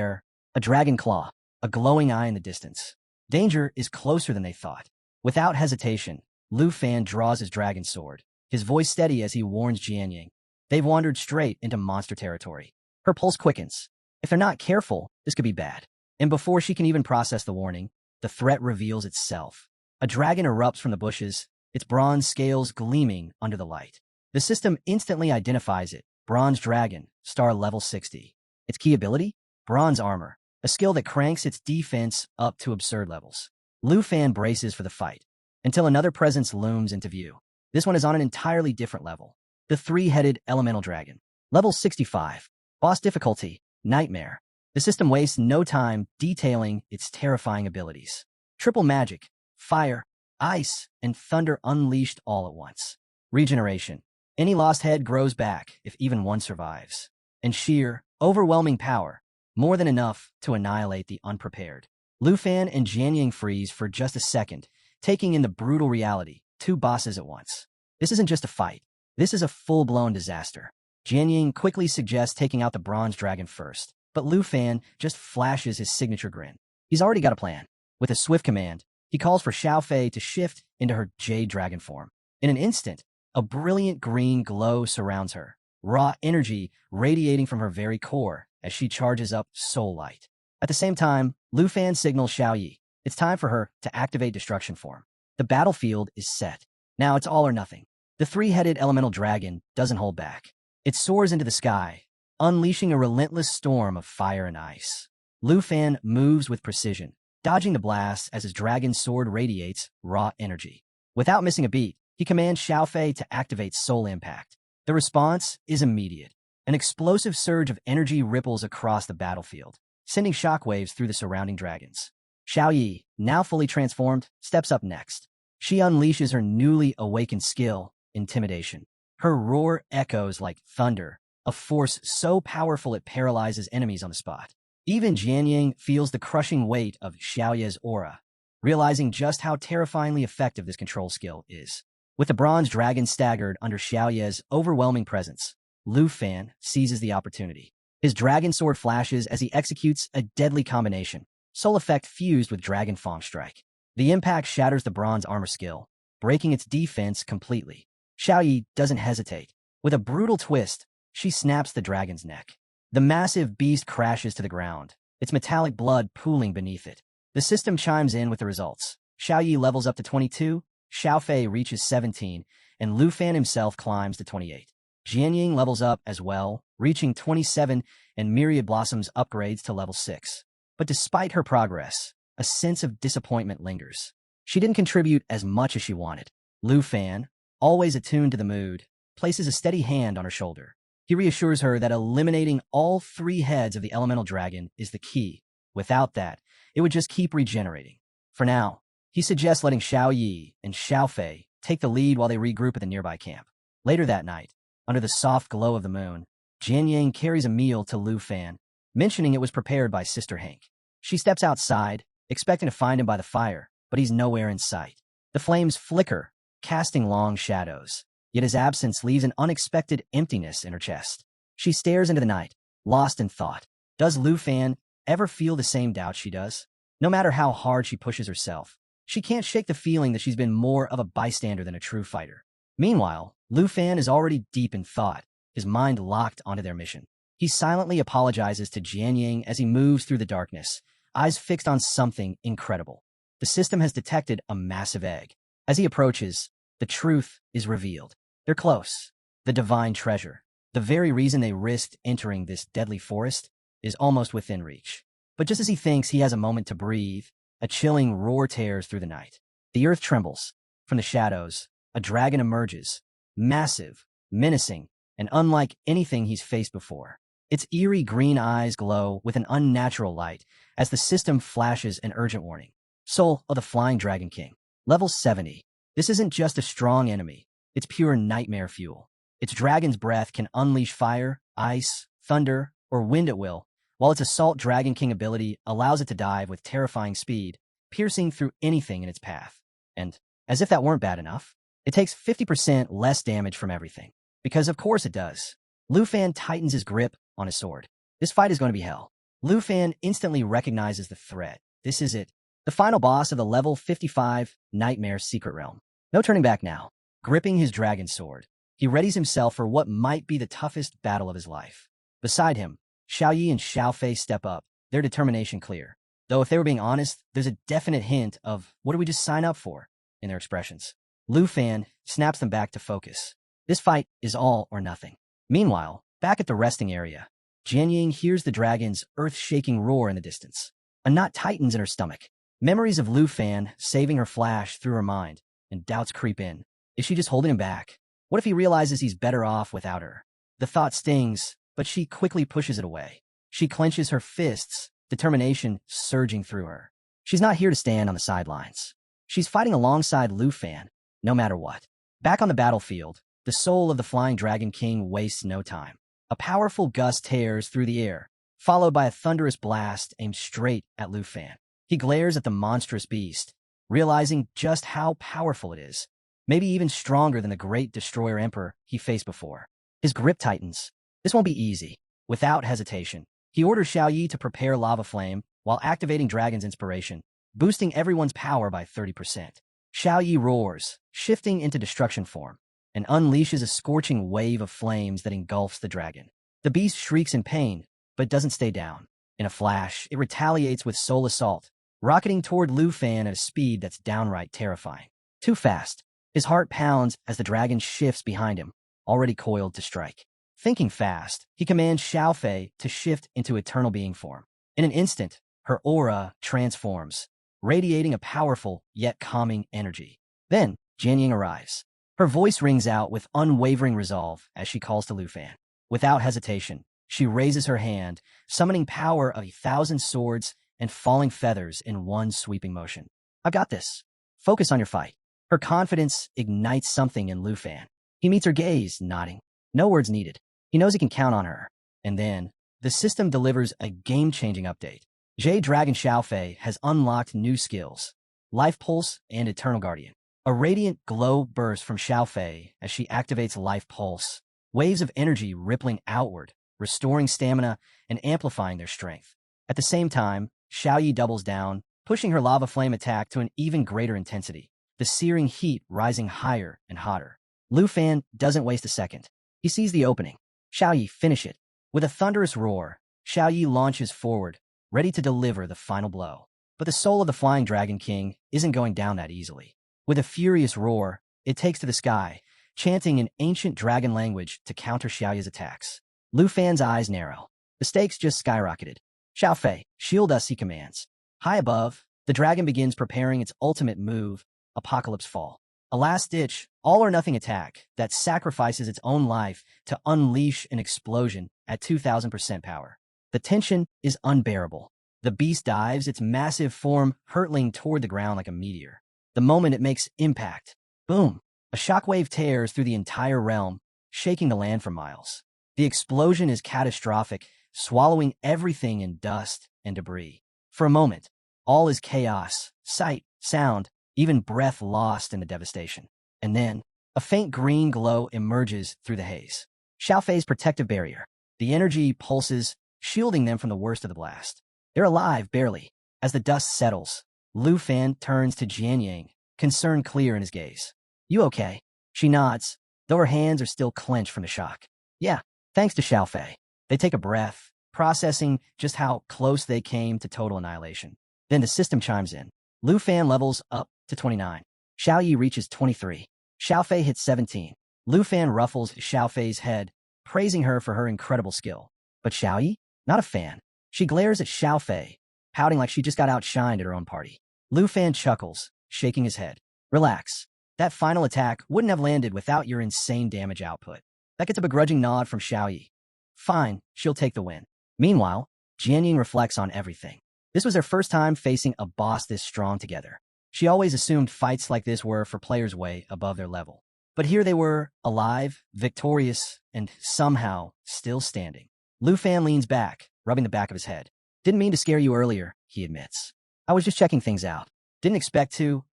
a dragon claw, a glowing eye in the distance. Danger is closer than they thought. Without hesitation, Lu Fan draws his dragon sword, his voice steady as he warns Jianying. They've wandered straight into monster territory. Her pulse quickens. If they're not careful, this could be bad. And before she can even process the warning, the threat reveals itself. A dragon erupts from the bushes, its bronze scales gleaming under the light. The system instantly identifies it. Bronze Dragon, star level 60. Its key ability? Bronze Armor, a skill that cranks its defense up to absurd levels. Lu Fan braces for the fight, until another presence looms into view. This one is on an entirely different level. The three-headed elemental dragon. Level 65. Boss difficulty, Nightmare. The system wastes no time detailing its terrifying abilities. Triple magic, fire, ice, and thunder unleashed all at once. Regeneration. Any lost head grows back if even one survives. And sheer, overwhelming power, more than enough to annihilate the unprepared. Lu Fan and Jianying freeze for just a second, taking in the brutal reality, two bosses at once. This isn't just a fight. This is a full-blown disaster. Jianying quickly suggests taking out the bronze dragon first, but Lu Fan just flashes his signature grin. He's already got a plan. With a swift command, he calls for Xiaofei to shift into her jade dragon form. In an instant, a brilliant green glow surrounds her, raw energy radiating from her very core as she charges up soul light. At the same time, Lu Fan signals Xiaoyi. It's time for her to activate destruction form. The battlefield is set. Now it's all or nothing. The three-headed elemental dragon doesn't hold back. It soars into the sky, unleashing a relentless storm of fire and ice. Lu Fan moves with precision, dodging the blast as his dragon sword radiates raw energy. Without missing a beat, he commands Xiaofei to activate Soul Impact. The response is immediate. An explosive surge of energy ripples across the battlefield, sending shockwaves through the surrounding dragons. Xiaoyi, now fully transformed, steps up next. She unleashes her newly awakened skill, Intimidation. Her roar echoes like thunder, a force so powerful it paralyzes enemies on the spot. Even Jianying feels the crushing weight of Xiaoye's aura, realizing just how terrifyingly effective this control skill is. With the bronze dragon staggered under Xiaoye's overwhelming presence, Lu Fan seizes the opportunity. His dragon sword flashes as he executes a deadly combination, soul effect fused with dragon fang strike. The impact shatters the bronze armor skill, breaking its defense completely. Xiaoyi doesn't hesitate. With a brutal twist, she snaps the dragon's neck. The massive beast crashes to the ground, its metallic blood pooling beneath it. The system chimes in with the results. Xiaoyi levels up to 22, Xiaofei reaches 17, and Lu Fan himself climbs to 28. Jianying levels up as well, reaching 27, and Myriad Blossoms upgrades to level 6. But despite her progress, a sense of disappointment lingers. She didn't contribute as much as she wanted. Lu Fan, always attuned to the mood, places a steady hand on her shoulder. He reassures her that eliminating all three heads of the elemental dragon is the key. Without that, it would just keep regenerating. For now, he suggests letting Xiaoyi and Xiaofei take the lead while they regroup at the nearby camp. Later that night, under the soft glow of the moon, Jianying carries a meal to Lu Fan, mentioning it was prepared by Sister Hank. She steps outside, expecting to find him by the fire, but he's nowhere in sight. The flames flicker, casting long shadows, yet his absence leaves an unexpected emptiness in her chest. She stares into the night, lost in thought. Does Lu Fan ever feel the same doubt she does? No matter how hard she pushes herself, she can't shake the feeling that she's been more of a bystander than a true fighter. Meanwhile, Lu Fan is already deep in thought, his mind locked onto their mission. He silently apologizes to Jianying as he moves through the darkness, eyes fixed on something incredible. The system has detected a massive egg. As he approaches, the truth is revealed. They're close. The divine treasure, the very reason they risked entering this deadly forest, is almost within reach. But just as he thinks he has a moment to breathe, a chilling roar tears through the night. The earth trembles. From the shadows, a dragon emerges, massive, menacing, and unlike anything he's faced before. Its eerie green eyes glow with an unnatural light as the system flashes an urgent warning. Soul of the Flying Dragon King. Level 70. This isn't just a strong enemy. It's pure nightmare fuel. Its dragon's breath can unleash fire, ice, thunder, or wind at will, while its Assault Dragon King ability allows it to dive with terrifying speed, piercing through anything in its path. And, as if that weren't bad enough, it takes 50% less damage from everything. Because of course it does. Lu Fan tightens his grip on his sword. This fight is going to be hell. Lu Fan instantly recognizes the threat. This is it. The final boss of the level 55 Nightmare Secret Realm. No turning back now. Gripping his dragon sword, he readies himself for what might be the toughest battle of his life. Beside him, Xiao Yi and Xiao Fei step up, their determination clear. Though if they were being honest, there's a definite hint of what did we just sign up for in their expressions. Lu Fan snaps them back to focus. This fight is all or nothing. Meanwhile, back at the resting area, Jianying hears the dragon's earth-shaking roar in the distance. A knot tightens in her stomach. Memories of Lu Fan saving her flash through her mind, and doubts creep in. Is she just holding him back? What if he realizes he's better off without her? The thought stings, but she quickly pushes it away. She clenches her fists, determination surging through her. She's not here to stand on the sidelines. She's fighting alongside Lu Fan, no matter what. Back on the battlefield, the soul of the Flying Dragon King wastes no time. A powerful gust tears through the air, followed by a thunderous blast aimed straight at Lu Fan. He glares at the monstrous beast, realizing just how powerful it is, maybe even stronger than the great Destroyer Emperor he faced before. His grip tightens. This won't be easy. Without hesitation, he orders Xiao Yi to prepare Lava Flame while activating Dragon's Inspiration, boosting everyone's power by 30%. Xiao Yi roars, shifting into destruction form, and unleashes a scorching wave of flames that engulfs the dragon. The beast shrieks in pain, but doesn't stay down. In a flash, it retaliates with Soul Assault, rocketing toward Lu Fan at a speed that's downright terrifying. Too fast. His heart pounds as the dragon shifts behind him, already coiled to strike. Thinking fast, he commands Xiao Fei to shift into Eternal Being form. In an instant, her aura transforms, radiating a powerful yet calming energy. Then, Jianying arrives. Her voice rings out with unwavering resolve as she calls to Lu Fan. Without hesitation, she raises her hand, summoning power of 1,000 swords and falling feathers in one sweeping motion. I've got this. Focus on your fight. Her confidence ignites something in Lu Fan. He meets her gaze, nodding. No words needed. He knows he can count on her. And then, the system delivers a game-changing update. Jade Dragon Xiao Fei has unlocked new skills, Life Pulse and Eternal Guardian. A radiant glow bursts from Xiao Fei as she activates Life Pulse, waves of energy rippling outward, restoring stamina and amplifying their strength. At the same time, Xiao Yi doubles down, pushing her lava flame attack to an even greater intensity, the searing heat rising higher and hotter. Lu Fan doesn't waste a second. He sees the opening. Xiao Yi, finish it. With a thunderous roar, Xiao Yi launches forward, ready to deliver the final blow. But the soul of the Flying Dragon King isn't going down that easily. With a furious roar, it takes to the sky, chanting in ancient dragon language to counter Xiao Yi's attacks. Lu Fan's eyes narrow. The stakes just skyrocketed. Xiao Fei, shield us, he commands. High above, the dragon begins preparing its ultimate move, Apocalypse Fall. A last-ditch, all-or-nothing attack that sacrifices its own life to unleash an explosion at 2,000% power. The tension is unbearable. The beast dives, its massive form hurtling toward the ground like a meteor. The moment it makes impact, boom, a shockwave tears through the entire realm, shaking the land for miles. The explosion is catastrophic, swallowing everything in dust and debris. For a moment, all is chaos, sight, sound, even breath lost in the devastation. And then, a faint green glow emerges through the haze. Xiao Fei's protective barrier. The energy pulses, shielding them from the worst of the blast. They're alive, barely. As the dust settles, Lu Fan turns to Jian Yang, concern clear in his gaze. You okay? She nods, though her hands are still clenched from the shock. Yeah, thanks to Xiaofei. They take a breath, processing just how close they came to total annihilation. Then the system chimes in. Lu Fan levels up to 29. Xiao Yi reaches 23. Xiaofei hits 17. Lu Fan ruffles Xiaofei's head, praising her for her incredible skill. But Xiao Yi? Not a fan. She glares at Xiaofei, pouting like she just got outshined at her own party. Lu Fan chuckles, shaking his head. Relax. That final attack wouldn't have landed without your insane damage output. That gets a begrudging nod from Xiao Yi. Fine, she'll take the win. Meanwhile, Jianying reflects on everything. This was her first time facing a boss this strong together. She always assumed fights like this were for players way above their level. But here they were, alive, victorious, and somehow still standing. Lu Fan leans back, rubbing the back of his head. Didn't mean to scare you earlier, he admits. I was just checking things out. Didn't expect to,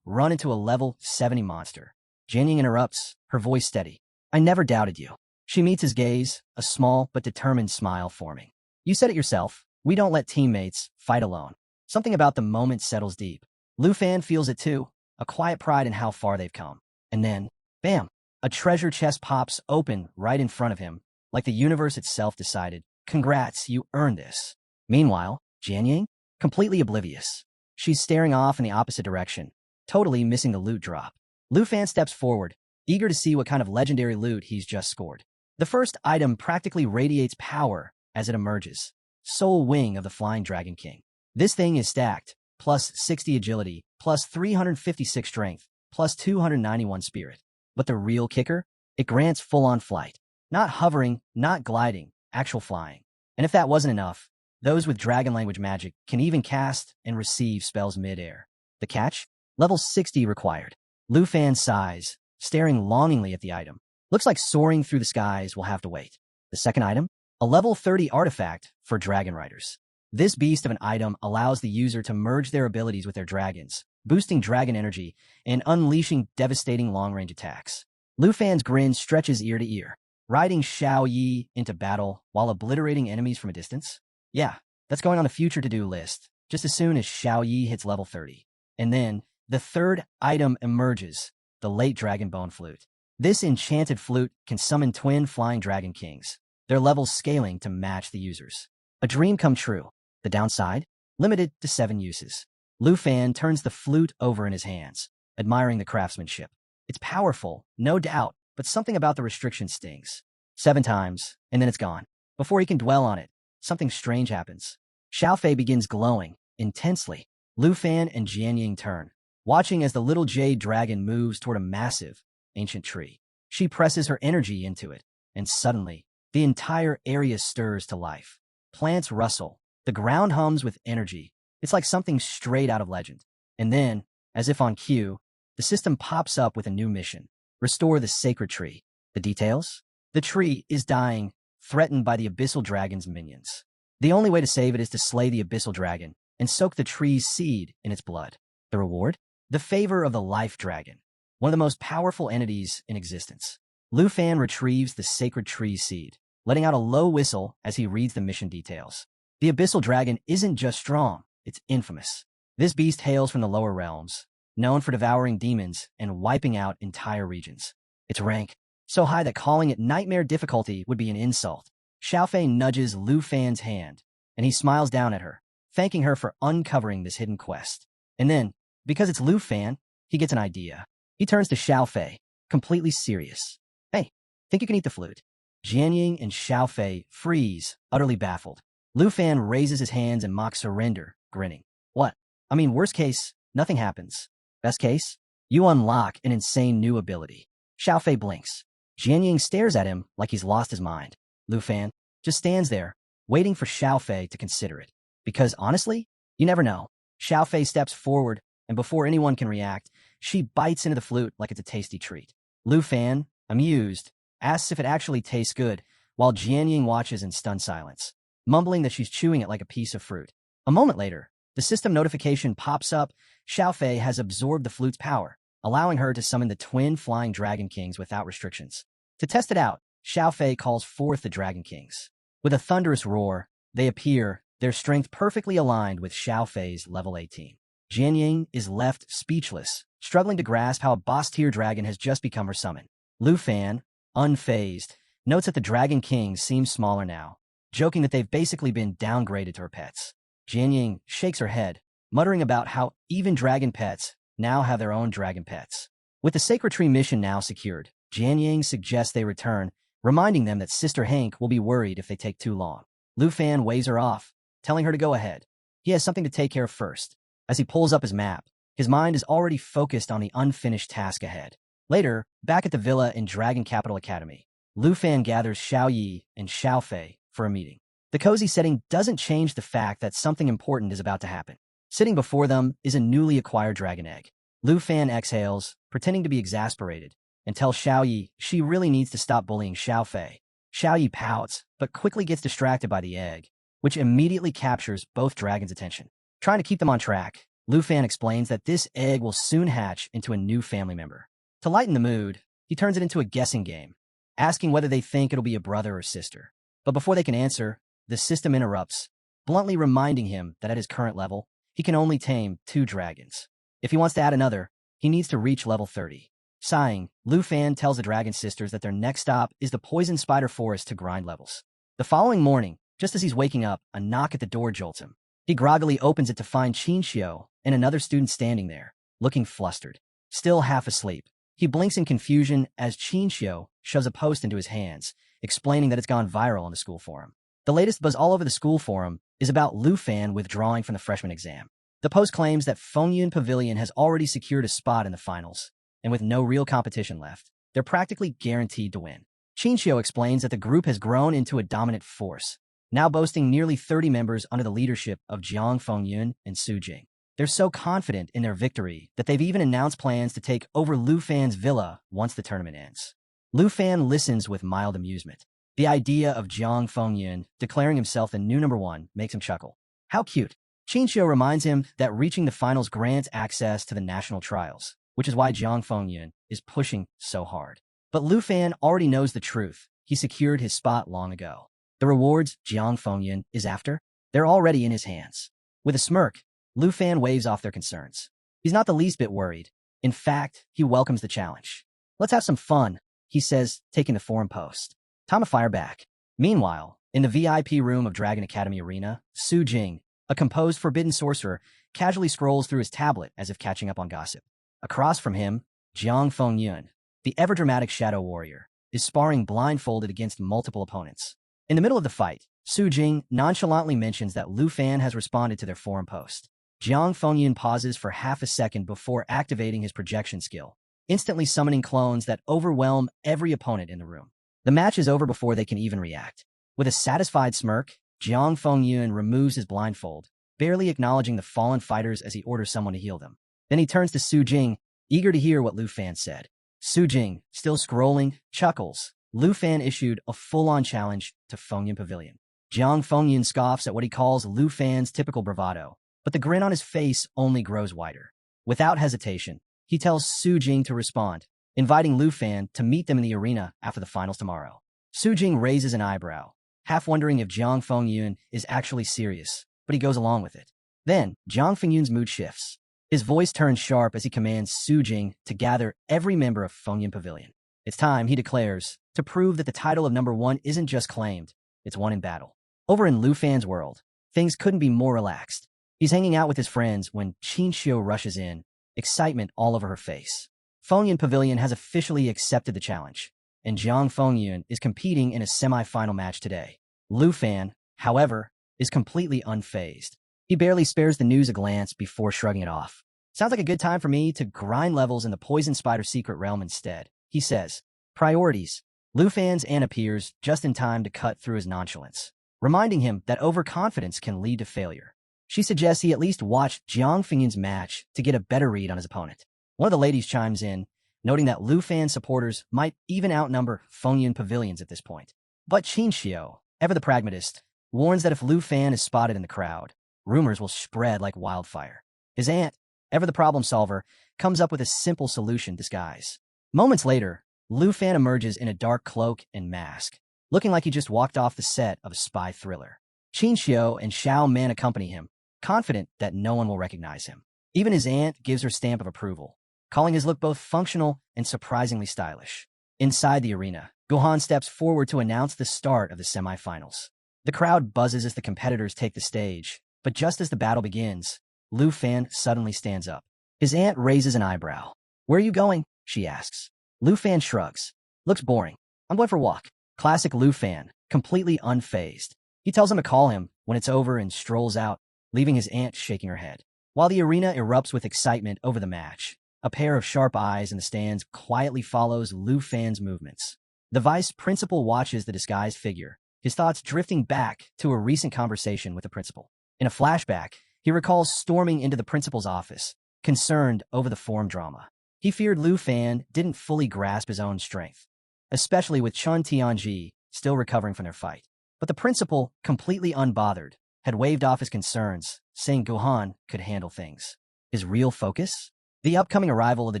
run into a level 70 monster. Jianying interrupts, her voice steady. I never doubted you. She meets his gaze, a small but determined smile forming. You said it yourself. We don't let teammates fight alone. Something about the moment settles deep. Lu Fan feels it too, a quiet pride in how far they've come. And then, bam, a treasure chest pops open right in front of him, like the universe itself decided, congrats, you earned this. Meanwhile, Jianying, completely oblivious. She's staring off in the opposite direction, totally missing the loot drop. Lu Fan steps forward, eager to see what kind of legendary loot he's just scored. The first item practically radiates power as it emerges. Soul Wing of the Flying Dragon King. This thing is stacked, plus 60 agility, plus 356 strength, plus 291 spirit. But the real kicker? It grants full-on flight. Not hovering, not gliding, actual flying. And if that wasn't enough, those with dragon language magic can even cast and receive spells mid-air. The catch? Level 60 required. Lu Fan sighs, staring longingly at the item. Looks like soaring through the skies will have to wait. The second item? A level 30 artifact for dragon riders. This beast of an item allows the user to merge their abilities with their dragons, boosting dragon energy and unleashing devastating long-range attacks. Lu Fan's grin stretches ear to ear, riding Xiao Yi into battle while obliterating enemies from a distance. Yeah, that's going on the future to-do list, just as soon as Xiao Yi hits level 30. And then, the third item emerges, the late Dragon Bone Flute. This enchanted flute can summon twin flying dragon kings, their levels scaling to match the user's. A dream come true. The downside? Limited to 7 uses. Lu Fan turns the flute over in his hands, admiring the craftsmanship. It's powerful, no doubt, but something about the restriction stings. 7 times, and then it's gone. Before he can dwell on it, something strange happens. Xiaofei begins glowing, intensely. Lu Fan and Jianying turn, watching as the little jade dragon moves toward a massive, ancient tree. She presses her energy into it, and suddenly, the entire area stirs to life. Plants rustle. The ground hums with energy. It's like something straight out of legend. And then, as if on cue, the system pops up with a new mission. Restore the sacred tree. The details? The tree is dying, threatened by the abyssal dragon's minions. The only way to save it is to slay the abyssal dragon and soak the tree's seed in its blood. The reward? The favor of the life dragon, one of the most powerful entities in existence. Lu Fan retrieves the sacred tree's seed, letting out a low whistle as he reads the mission details. The abyssal dragon isn't just strong, it's infamous. This beast hails from the lower realms, known for devouring demons and wiping out entire regions. Its rank, so high that calling it nightmare difficulty would be an insult. Xiaofei nudges Lu Fan's hand, and he smiles down at her, thanking her for uncovering this hidden quest. And then, because it's Lu Fan, he gets an idea. He turns to Xiaofei, completely serious. Hey, think you can eat the flute? Jianying and Xiaofei freeze, utterly baffled. Lu Fan raises his hands and mocks surrender, grinning. What? I mean, worst case, nothing happens. Best case, you unlock an insane new ability. Xiaofei blinks. Jianying stares at him like he's lost his mind. Lu Fan just stands there, waiting for Xiaofei to consider it. Because honestly, you never know. Xiaofei steps forward, and before anyone can react, she bites into the flute like it's a tasty treat. Lu Fan, amused, asks if it actually tastes good, while Jianying watches in stunned silence, mumbling that she's chewing it like a piece of fruit. A moment later, the system notification pops up. Xiaofei has absorbed the flute's power, allowing her to summon the twin flying dragon kings without restrictions. To test it out, Xiaofei calls forth the dragon kings. With a thunderous roar, they appear, their strength perfectly aligned with Xiao Fei's level 18. Jianying is left speechless, struggling to grasp how a boss-tier dragon has just become her summon. Lu Fan, unfazed, notes that the Dragon King seems smaller now, joking that they've basically been downgraded to her pets. Jianying shakes her head, muttering about how even dragon pets now have their own dragon pets. With the Sacred Tree mission now secured, Jianying suggests they return, reminding them that Sister Hank will be worried if they take too long. Lu Fan waves her off, telling her to go ahead. He has something to take care of first. As he pulls up his map, his mind is already focused on the unfinished task ahead. Later, back at the villa in Dragon Capital Academy, Lu Fan gathers Xiao Yi and Xiao Fei for a meeting. The cozy setting doesn't change the fact that something important is about to happen. Sitting before them is a newly acquired dragon egg. Lu Fan exhales, pretending to be exasperated, and tells Xiao Yi she really needs to stop bullying Xiao Fei. Xiao Yi pouts, but quickly gets distracted by the egg, which immediately captures both dragons' attention. Trying to keep them on track, Lu Fan explains that this egg will soon hatch into a new family member. To lighten the mood, he turns it into a guessing game, asking whether they think it'll be a brother or sister. But before they can answer, the system interrupts, bluntly reminding him that at his current level, he can only tame 2 dragons. If he wants to add another, he needs to reach level 30. Sighing, Lu Fan tells the Dragon Sisters that their next stop is the Poison Spider Forest to grind levels. The following morning, just as he's waking up, a knock at the door jolts him. He groggily opens it to find Qin Xiu and another student standing there, looking flustered. Still half asleep, he blinks in confusion as Qin Xiu shoves a post into his hands, explaining that it's gone viral on the school forum. The latest buzz all over the school forum is about Lu Fan withdrawing from the freshman exam. The post claims that Fengyun Pavilion has already secured a spot in the finals, and with no real competition left, they're practically guaranteed to win. Qin Xiu explains that the group has grown into a dominant force, now boasting nearly 30 members under the leadership of Jiang Fengyun and Su Jing. They're so confident in their victory that they've even announced plans to take over Lu Fan's villa once the tournament ends. Lu Fan listens with mild amusement. The idea of Jiang Fengyun declaring himself the new number 1 makes him chuckle. How cute. Qin Xiu reminds him that reaching the finals grants access to the national trials, which is why Jiang Fengyun is pushing so hard. But Lu Fan already knows the truth. He secured his spot long ago. The rewards Jiang Fengyun is after, they're already in his hands. With a smirk, Lu Fan waves off their concerns. He's not the least bit worried. In fact, he welcomes the challenge. Let's have some fun, he says, taking the forum post. Time to fire back. Meanwhile, in the VIP room of Dragon Academy Arena, Su Jing, a composed forbidden sorcerer, casually scrolls through his tablet as if catching up on gossip. Across from him, Jiang Fengyun, the ever-dramatic shadow warrior, is sparring blindfolded against multiple opponents. In the middle of the fight, Su Jing nonchalantly mentions that Lu Fan has responded to their forum post. Jiang Fengyun pauses for half a second before activating his projection skill, instantly summoning clones that overwhelm every opponent in the room. The match is over before they can even react. With a satisfied smirk, Jiang Fengyun removes his blindfold, barely acknowledging the fallen fighters as he orders someone to heal them. Then he turns to Su Jing, eager to hear what Lu Fan said. Su Jing, still scrolling, chuckles. Lu Fan issued a full-on challenge to Fengyun Pavilion. Jiang Fengyun scoffs at what he calls Lu Fan's typical bravado, but the grin on his face only grows wider. Without hesitation, he tells Su Jing to respond, inviting Lu Fan to meet them in the arena after the finals tomorrow. Su Jing raises an eyebrow, half wondering if Jiang Fengyun is actually serious, but he goes along with it. Then, Jiang Fengyun's mood shifts. His voice turns sharp as he commands Su Jing to gather every member of Fengyun Pavilion. It's time, he declares, to prove that the title of number 1 isn't just claimed, it's won in battle. Over in Lu Fan's world, things couldn't be more relaxed. He's hanging out with his friends when Qin Xiu rushes in, excitement all over her face. Fengyun Pavilion has officially accepted the challenge, and Jiang Fengyun is competing in a semi-final match today. Lu Fan, however, is completely unfazed. He barely spares the news a glance before shrugging it off. Sounds like a good time for me to grind levels in the Poison Spider Secret Realm instead, he says. Priorities. Lu Fan's Anne appears just in time to cut through his nonchalance, reminding him that overconfidence can lead to failure. She suggests he at least watch Jiang Fengyun's match to get a better read on his opponent. One of the ladies chimes in, noting that Lu Fan supporters might even outnumber Fengyun Pavilions at this point. But Qin Xiu, ever the pragmatist, warns that if Lu Fan is spotted in the crowd, rumors will spread like wildfire. His aunt, ever the problem solver, comes up with a simple solution disguise. Moments later, Lu Fan emerges in a dark cloak and mask, looking like he just walked off the set of a spy thriller. Qin Xiao and Xiao Man accompany him, confident that no one will recognize him. Even his aunt gives her stamp of approval, calling his look both functional and surprisingly stylish. Inside the arena, Gohan steps forward to announce the start of the semifinals. The crowd buzzes as the competitors take the stage, but just as the battle begins, Lu Fan suddenly stands up. His aunt raises an eyebrow. "Where are you going?" she asks. Lu Fan shrugs. "Looks boring. I'm going for a walk." Classic Lu Fan, completely unfazed. He tells him to call him when it's over and strolls out, leaving his aunt shaking her head. While the arena erupts with excitement over the match, a pair of sharp eyes in the stands quietly follows Lu Fan's movements. The vice principal watches the disguised figure, his thoughts drifting back to a recent conversation with the principal. In a flashback, he recalls storming into the principal's office, concerned over the form drama. He feared Lu Fan didn't fully grasp his own strength, especially with Chun Tianji still recovering from their fight. But the principal, completely unbothered, had waved off his concerns, saying Gohan could handle things. His real focus? The upcoming arrival of the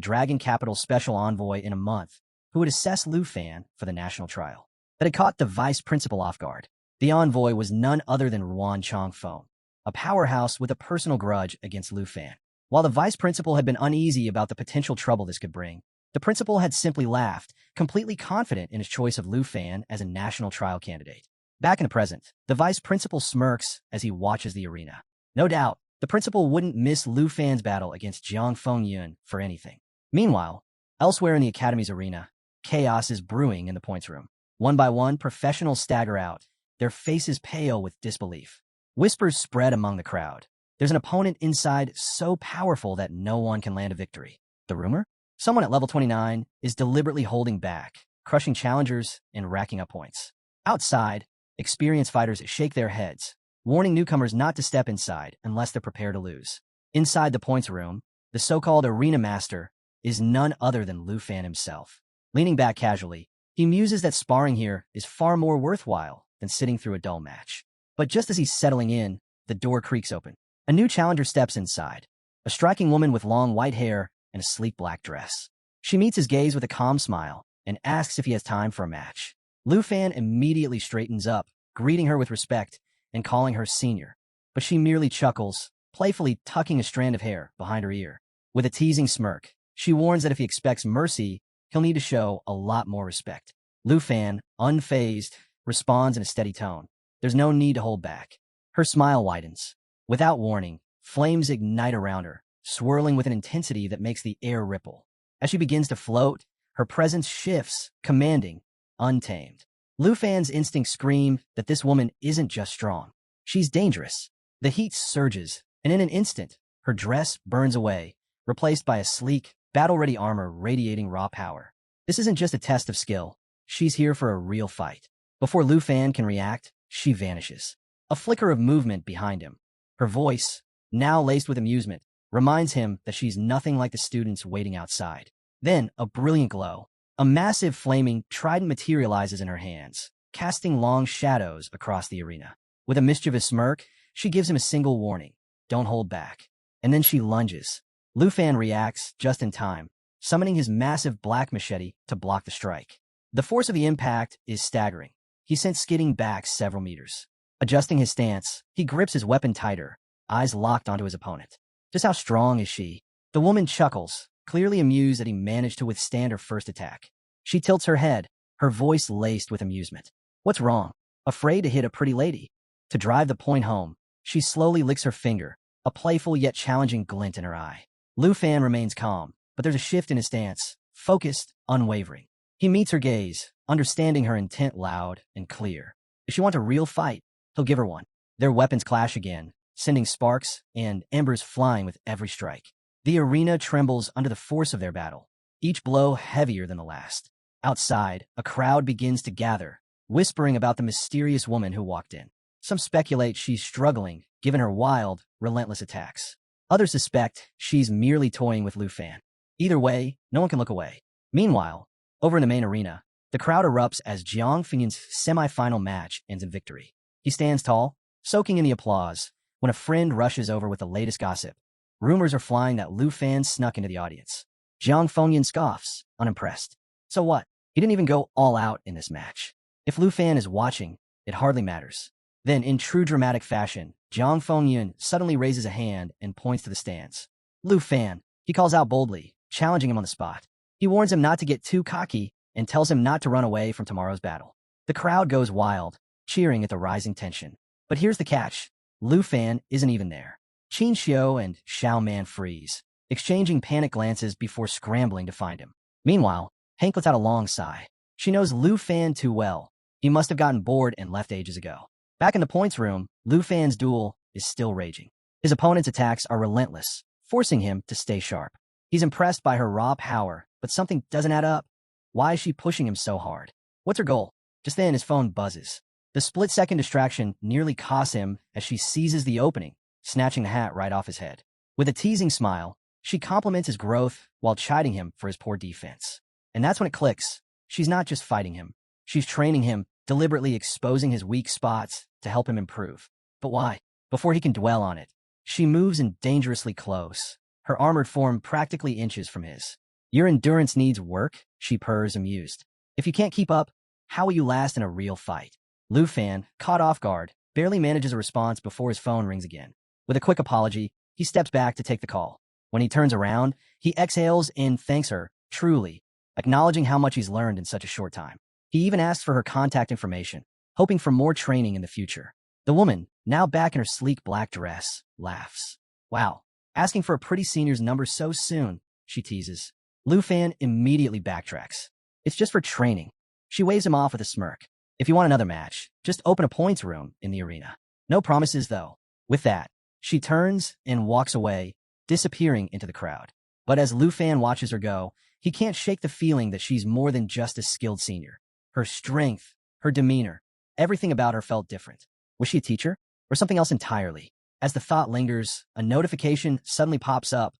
Dragon Capital Special Envoy in a month, who would assess Lu Fan for the national trial. That had caught the vice principal off guard. The envoy was none other than Ruan Changfeng, a powerhouse with a personal grudge against Lu Fan. While the vice principal had been uneasy about the potential trouble this could bring, the principal had simply laughed, completely confident in his choice of Lu Fan as a national trial candidate. Back in the present, the vice principal smirks as he watches the arena. No doubt, the principal wouldn't miss Lu Fan's battle against Jiang Fengyun for anything. Meanwhile, elsewhere in the academy's arena, chaos is brewing in the points room. One by one, professionals stagger out, their faces pale with disbelief. Whispers spread among the crowd. There's an opponent inside so powerful that no one can land a victory. The rumor? Someone at level 29 is deliberately holding back, crushing challengers and racking up points. Outside, experienced fighters shake their heads, warning newcomers not to step inside unless they're prepared to lose. Inside the points room, the so-called arena master is none other than Lu Fan himself. Leaning back casually, he muses that sparring here is far more worthwhile than sitting through a dull match. But just as he's settling in, the door creaks open. A new challenger steps inside, a striking woman with long white hair and a sleek black dress. She meets his gaze with a calm smile and asks if he has time for a match. Lu Fan immediately straightens up, greeting her with respect and calling her senior. But she merely chuckles, playfully tucking a strand of hair behind her ear. With a teasing smirk, she warns that if he expects mercy, he'll need to show a lot more respect. Lu Fan, unfazed, responds in a steady tone. There's no need to hold back. Her smile widens. Without warning, flames ignite around her, swirling with an intensity that makes the air ripple. As she begins to float, her presence shifts, commanding, untamed. Lu Fan's instincts scream that this woman isn't just strong. She's dangerous. The heat surges, and in an instant, her dress burns away, replaced by a sleek, battle-ready armor radiating raw power. This isn't just a test of skill. She's here for a real fight. Before Lu Fan can react, she vanishes. A flicker of movement behind him. Her voice, now laced with amusement, reminds him that she's nothing like the students waiting outside. Then, a brilliant glow. A massive flaming trident materializes in her hands, casting long shadows across the arena. With a mischievous smirk, she gives him a single warning. Don't hold back. And then she lunges. Lu Fan reacts just in time, summoning his massive black machete to block the strike. The force of the impact is staggering. He sent skidding back several meters. Adjusting his stance, he grips his weapon tighter, eyes locked onto his opponent. Just how strong is she? The woman chuckles, clearly amused that he managed to withstand her first attack. She tilts her head, her voice laced with amusement. What's wrong? Afraid to hit a pretty lady? To drive the point home, she slowly licks her finger, a playful yet challenging glint in her eye. Lu Fan remains calm, but there's a shift in his stance, focused, unwavering. He meets her gaze, understanding her intent loud and clear. If she wants a real fight, he'll give her one. Their weapons clash again, sending sparks and embers flying with every strike. The arena trembles under the force of their battle, each blow heavier than the last. Outside, a crowd begins to gather, whispering about the mysterious woman who walked in. Some speculate she's struggling, given her wild, relentless attacks. Others suspect she's merely toying with Lu Fan. Either way, no one can look away. Meanwhile, over in the main arena, the crowd erupts as Jiang Fengyun's semi-final match ends in victory. He stands tall, soaking in the applause, when a friend rushes over with the latest gossip. Rumors are flying that Lu Fan snuck into the audience. Jiang Fengyun scoffs, unimpressed. So what? He didn't even go all out in this match. If Lu Fan is watching, it hardly matters. Then, in true dramatic fashion, Jiang Fengyun suddenly raises a hand and points to the stands. Lu Fan, he calls out boldly, challenging him on the spot. He warns him not to get too cocky and tells him not to run away from tomorrow's battle. The crowd goes wild, cheering at the rising tension. But here's the catch. Lu Fan isn't even there. Qin Xiu and Xiao Man freeze, exchanging panic glances before scrambling to find him. Meanwhile, Hank lets out a long sigh. She knows Lu Fan too well. He must have gotten bored and left ages ago. Back in the points room, Lu Fan's duel is still raging. His opponent's attacks are relentless, forcing him to stay sharp. He's impressed by her raw power, but something doesn't add up. Why is she pushing him so hard? What's her goal? Just then, his phone buzzes. The split-second distraction nearly costs him as she seizes the opening, snatching the hat right off his head. With a teasing smile, she compliments his growth while chiding him for his poor defense. And that's when it clicks. She's not just fighting him. She's training him, deliberately exposing his weak spots to help him improve. But why? Before he can dwell on it, she moves in dangerously close, her armored form practically inches from his. Your endurance needs work, she purrs, amused. If you can't keep up, how will you last in a real fight? Lu Fan, caught off guard, barely manages a response before his phone rings again. With a quick apology, he steps back to take the call. When he turns around, he exhales and thanks her, truly, acknowledging how much he's learned in such a short time. He even asks for her contact information, hoping for more training in the future. The woman, now back in her sleek black dress, laughs. Wow, asking for a pretty senior's number so soon, she teases. Lu Fan immediately backtracks. It's just for training. She waves him off with a smirk. If you want another match, just open a points room in the arena. No promises, though. With that, she turns and walks away, disappearing into the crowd. But as Lu Fan watches her go, he can't shake the feeling that she's more than just a skilled senior. Her strength, her demeanor, everything about her felt different. Was she a teacher? Or something else entirely? As the thought lingers, a notification suddenly pops up.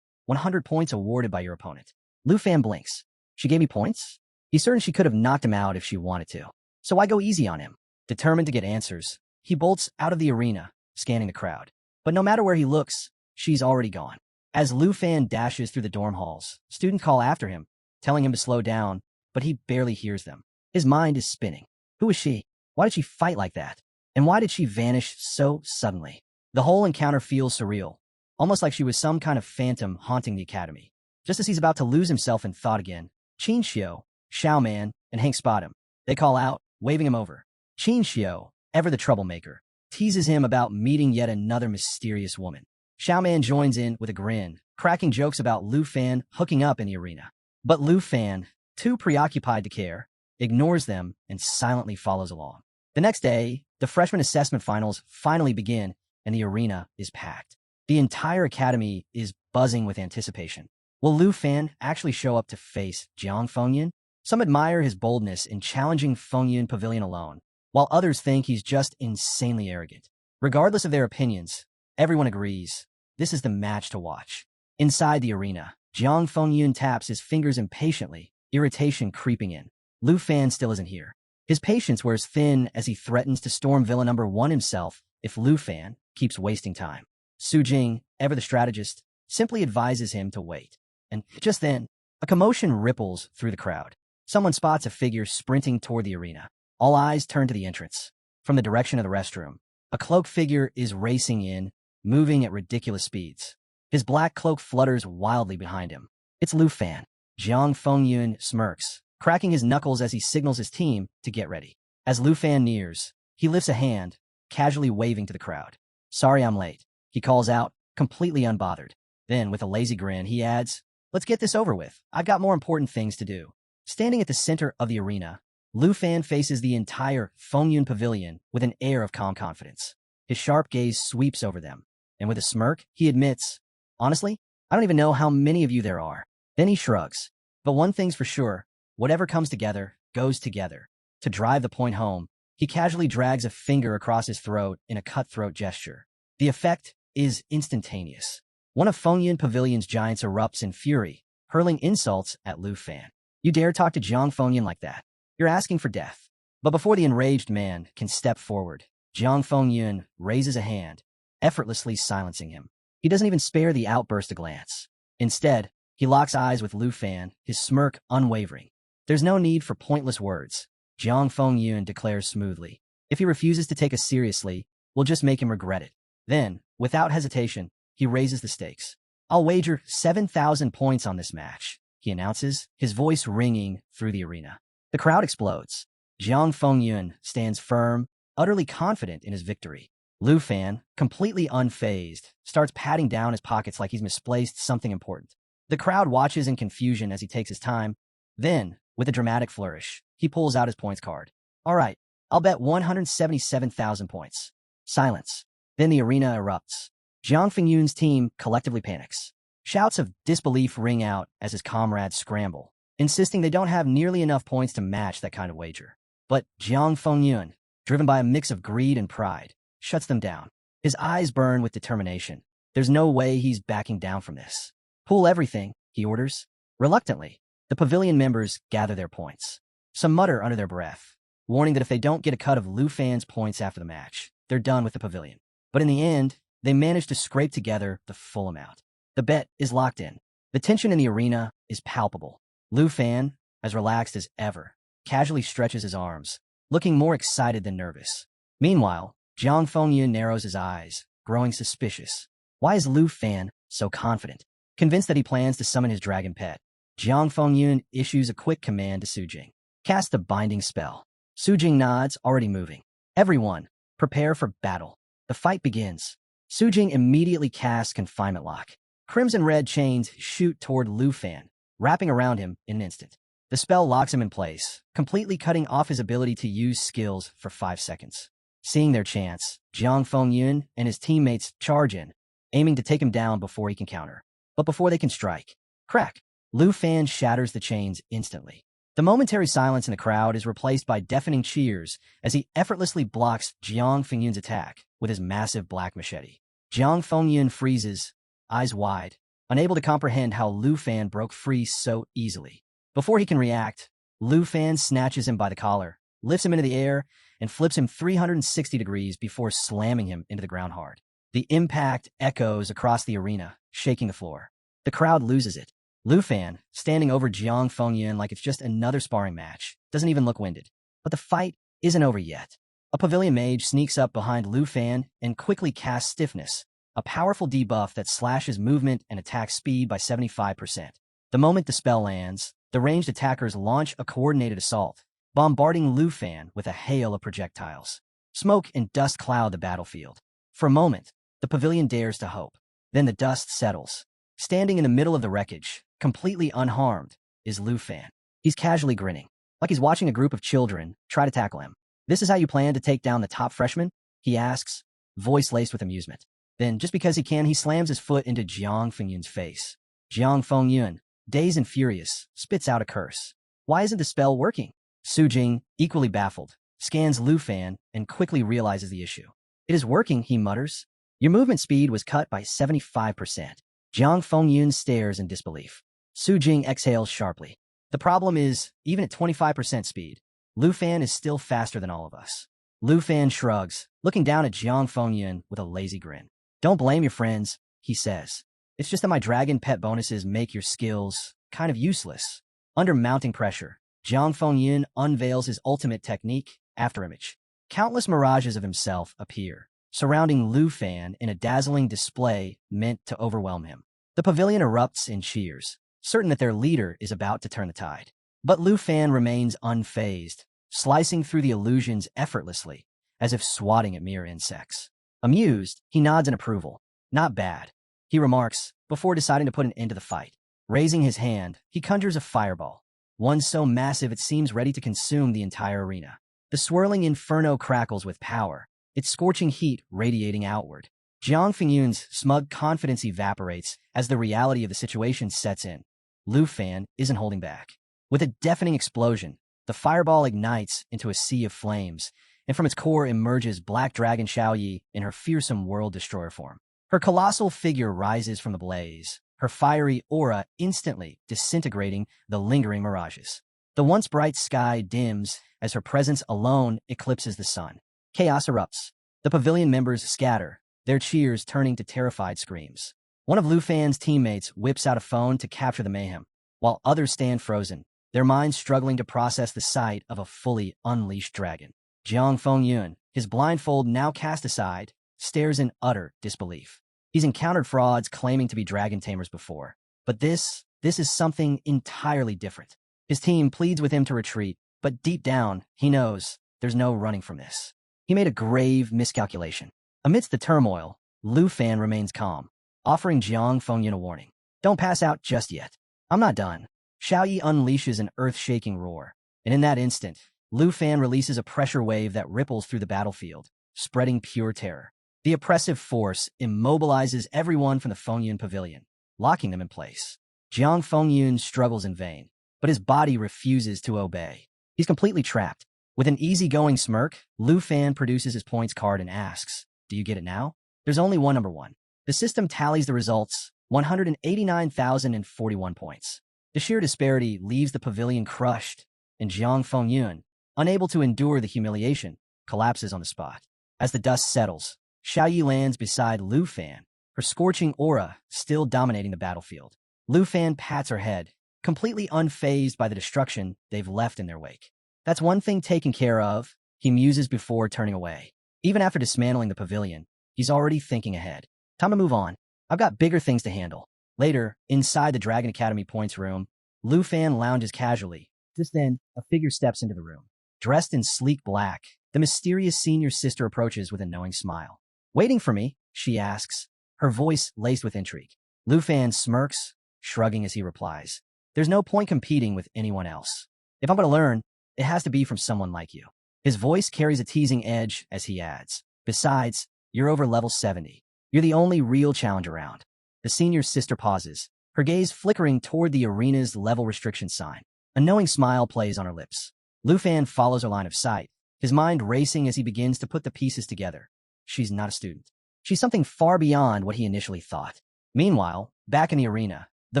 100 points awarded by your opponent. Lu Fan blinks. She gave me points? He's certain she could have knocked him out if she wanted to. So why go easy on him? Determined to get answers, he bolts out of the arena, scanning the crowd. But no matter where he looks, she's already gone. As Lu Fan dashes through the dorm halls, students call after him, telling him to slow down, but he barely hears them. His mind is spinning. Who is she? Why did she fight like that? And why did she vanish so suddenly? The whole encounter feels surreal, almost like she was some kind of phantom haunting the academy. Just as he's about to lose himself in thought again, Qin Xiu, Xiao Man, and Hank spot him. They call out, waving him over. Qin Xiu, ever the troublemaker, teases him about meeting yet another mysterious woman. Xiao Man joins in with a grin, cracking jokes about Lu Fan hooking up in the arena. But Lu Fan, too preoccupied to care, ignores them and silently follows along. The next day, the freshman assessment finals finally begin and the arena is packed. The entire academy is buzzing with anticipation. Will Lu Fan actually show up to face Jiang Fengyun? Some admire his boldness in challenging Fengyun Pavilion alone, while others think he's just insanely arrogant. Regardless of their opinions, everyone agrees this is the match to watch. Inside the arena, Jiang Fengyun taps his fingers impatiently, irritation creeping in. Lu Fan still isn't here. His patience wears thin as he threatens to storm Villa number 1 himself if Lu Fan keeps wasting time. Su Jing, ever the strategist, simply advises him to wait. And just then, a commotion ripples through the crowd. Someone spots a figure sprinting toward the arena. All eyes turn to the entrance. From the direction of the restroom, a cloaked figure is racing in, moving at ridiculous speeds. His black cloak flutters wildly behind him. It's Lu Fan. Jiang Fengyun smirks, cracking his knuckles as he signals his team to get ready. As Lu Fan nears, he lifts a hand, casually waving to the crowd. Sorry I'm late, he calls out, completely unbothered. Then, with a lazy grin, he adds, let's get this over with. I've got more important things to do. Standing at the center of the arena, Lu Fan faces the entire Fengyun Pavilion with an air of calm confidence. His sharp gaze sweeps over them, and with a smirk, he admits, honestly, I don't even know how many of you there are. Then he shrugs. But one thing's for sure, whatever comes together, goes together. To drive the point home, he casually drags a finger across his throat in a cutthroat gesture. The effect is instantaneous. One of Fengyun Pavilion's giants erupts in fury, hurling insults at Lu Fan. You dare talk to Jiang Fengyun like that? You're asking for death. But before the enraged man can step forward, Jiang Fengyun raises a hand, effortlessly silencing him. He doesn't even spare the outburst a glance. Instead, he locks eyes with Lu Fan, his smirk unwavering. There's no need for pointless words, Jiang Fengyun declares smoothly. If he refuses to take us seriously, we'll just make him regret it. Then, without hesitation, he raises the stakes. I'll wager 7,000 points on this match, he announces, his voice ringing through the arena. The crowd explodes. Jiang Fengyun stands firm, utterly confident in his victory. Lu Fan, completely unfazed, starts patting down his pockets like he's misplaced something important. The crowd watches in confusion as he takes his time. Then, with a dramatic flourish, he pulls out his points card. All right, I'll bet 177,000 points. Silence. Then the arena erupts. Jiang Fengyun's team collectively panics. Shouts of disbelief ring out as his comrades scramble, insisting they don't have nearly enough points to match that kind of wager. But Jiang Fengyun, driven by a mix of greed and pride, shuts them down. His eyes burn with determination. There's no way he's backing down from this. Pool everything, he orders. Reluctantly, the pavilion members gather their points. Some mutter under their breath, warning that if they don't get a cut of Lu Fan's points after the match, they're done with the pavilion. But in the end, they manage to scrape together the full amount. The bet is locked in. The tension in the arena is palpable. Lu Fan, as relaxed as ever, casually stretches his arms, looking more excited than nervous. Meanwhile, Jiang Fengyun narrows his eyes, growing suspicious. Why is Lu Fan so confident? Convinced that he plans to summon his dragon pet, Jiang Fengyun issues a quick command to Sujing. Cast a binding spell. Sujing nods, already moving. Everyone, prepare for battle. The fight begins. Sujing immediately casts confinement lock. Crimson-red chains shoot toward Lu Fan, wrapping around him in an instant. The spell locks him in place, completely cutting off his ability to use skills for 5 seconds. Seeing their chance, Jiang Fengyun and his teammates charge in, aiming to take him down before he can counter. But before they can strike, crack, Lu Fan shatters the chains instantly. The momentary silence in the crowd is replaced by deafening cheers as he effortlessly blocks Jiang Fengyun's attack with his massive black machete. Jiang Fengyun freezes, eyes wide, unable to comprehend how Lu Fan broke free so easily. Before he can react, Lu Fan snatches him by the collar, lifts him into the air, and flips him 360 degrees before slamming him into the ground hard. The impact echoes across the arena, shaking the floor. The crowd loses it. Lu Fan, standing over Jiang Fengyun like it's just another sparring match, doesn't even look winded. But the fight isn't over yet. A pavilion mage sneaks up behind Lu Fan and quickly casts Stiffness, a powerful debuff that slashes movement and attack speed by 75%. The moment the spell lands, the ranged attackers launch a coordinated assault, bombarding Lu Fan with a hail of projectiles. Smoke and dust cloud the battlefield. For a moment, the pavilion dares to hope. Then the dust settles. Standing in the middle of the wreckage, completely unharmed, is Lu Fan. He's casually grinning, like he's watching a group of children try to tackle him. "This is how you plan to take down the top freshman?" he asks, voice laced with amusement. Then, just because he can, he slams his foot into Jiang Fengyun's face. Jiang Fengyun, dazed and furious, spits out a curse. Why isn't the spell working? Sujing, equally baffled, scans Lu Fan and quickly realizes the issue. "It is working," he mutters. "Your movement speed was cut by 75%. Jiang Fengyun stares in disbelief. Sujing exhales sharply. "The problem is, even at 25% speed, Lu Fan is still faster than all of us." Lu Fan shrugs, looking down at Jiang Fengyun with a lazy grin. "Don't blame your friends," he says. "It's just that my dragon pet bonuses make your skills kind of useless." Under mounting pressure, Jiang Fengyun unveils his ultimate technique, Afterimage. Countless mirages of himself appear, surrounding Lu Fan in a dazzling display meant to overwhelm him. The pavilion erupts in cheers, certain that their leader is about to turn the tide. But Lu Fan remains unfazed, slicing through the illusions effortlessly, as if swatting at mere insects. Amused, he nods in approval. "Not bad," he remarks, before deciding to put an end to the fight. Raising his hand, he conjures a fireball, one so massive it seems ready to consume the entire arena. The swirling inferno crackles with power, its scorching heat radiating outward. Jiang Fengyun's smug confidence evaporates as the reality of the situation sets in. Lu Fan isn't holding back. With a deafening explosion, the fireball ignites into a sea of flames, and from its core emerges Black Dragon Xiaoyi in her fearsome world destroyer form. Her colossal figure rises from the blaze, her fiery aura instantly disintegrating the lingering mirages. The once bright sky dims as her presence alone eclipses the sun. Chaos erupts. The pavilion members scatter, their cheers turning to terrified screams. One of Lu Fan's teammates whips out a phone to capture the mayhem, while others stand frozen, their minds struggling to process the sight of a fully unleashed dragon. Jiang Fengyun, his blindfold now cast aside, stares in utter disbelief. He's encountered frauds claiming to be dragon tamers before, but this is something entirely different. His team pleads with him to retreat, but deep down, he knows there's no running from this. He made a grave miscalculation. Amidst the turmoil, Lu Fan remains calm, offering Jiang Fengyun a warning. Don't pass out just yet. I'm not done. Xiao Yi unleashes an earth-shaking roar, and in that instant, Lu Fan releases a pressure wave that ripples through the battlefield, spreading pure terror. The oppressive force immobilizes everyone from the Fengyun pavilion, locking them in place. Jiang Fengyun struggles in vain, but his body refuses to obey. He's completely trapped. With an easygoing smirk, Lu Fan produces his points card and asks, "Do you get it now?" There's only one number 1. The system tallies the results, 189,041 points. The sheer disparity leaves the pavilion crushed, and Jiang Fengyun, unable to endure the humiliation, collapses on the spot. As the dust settles, Xiao Yi lands beside Lu Fan, her scorching aura still dominating the battlefield. Lu Fan pats her head, completely unfazed by the destruction they've left in their wake. That's one thing taken care of, he muses before turning away. Even after dismantling the pavilion, he's already thinking ahead. Time to move on. I've got bigger things to handle. Later, inside the Dragon Academy points room, Lu Fan lounges casually. Just then, a figure steps into the room. Dressed in sleek black, the mysterious senior sister approaches with a knowing smile. "Waiting for me?" she asks, her voice laced with intrigue. Lu Fan smirks, shrugging as he replies, "There's no point competing with anyone else. If I'm going to learn, it has to be from someone like you." His voice carries a teasing edge as he adds, "Besides, you're over level 70. You're the only real challenge around." The senior sister pauses, her gaze flickering toward the arena's level restriction sign. A knowing smile plays on her lips. Lu Fan follows her line of sight, his mind racing as he begins to put the pieces together. She's not a student. She's something far beyond what he initially thought. Meanwhile, back in the arena, the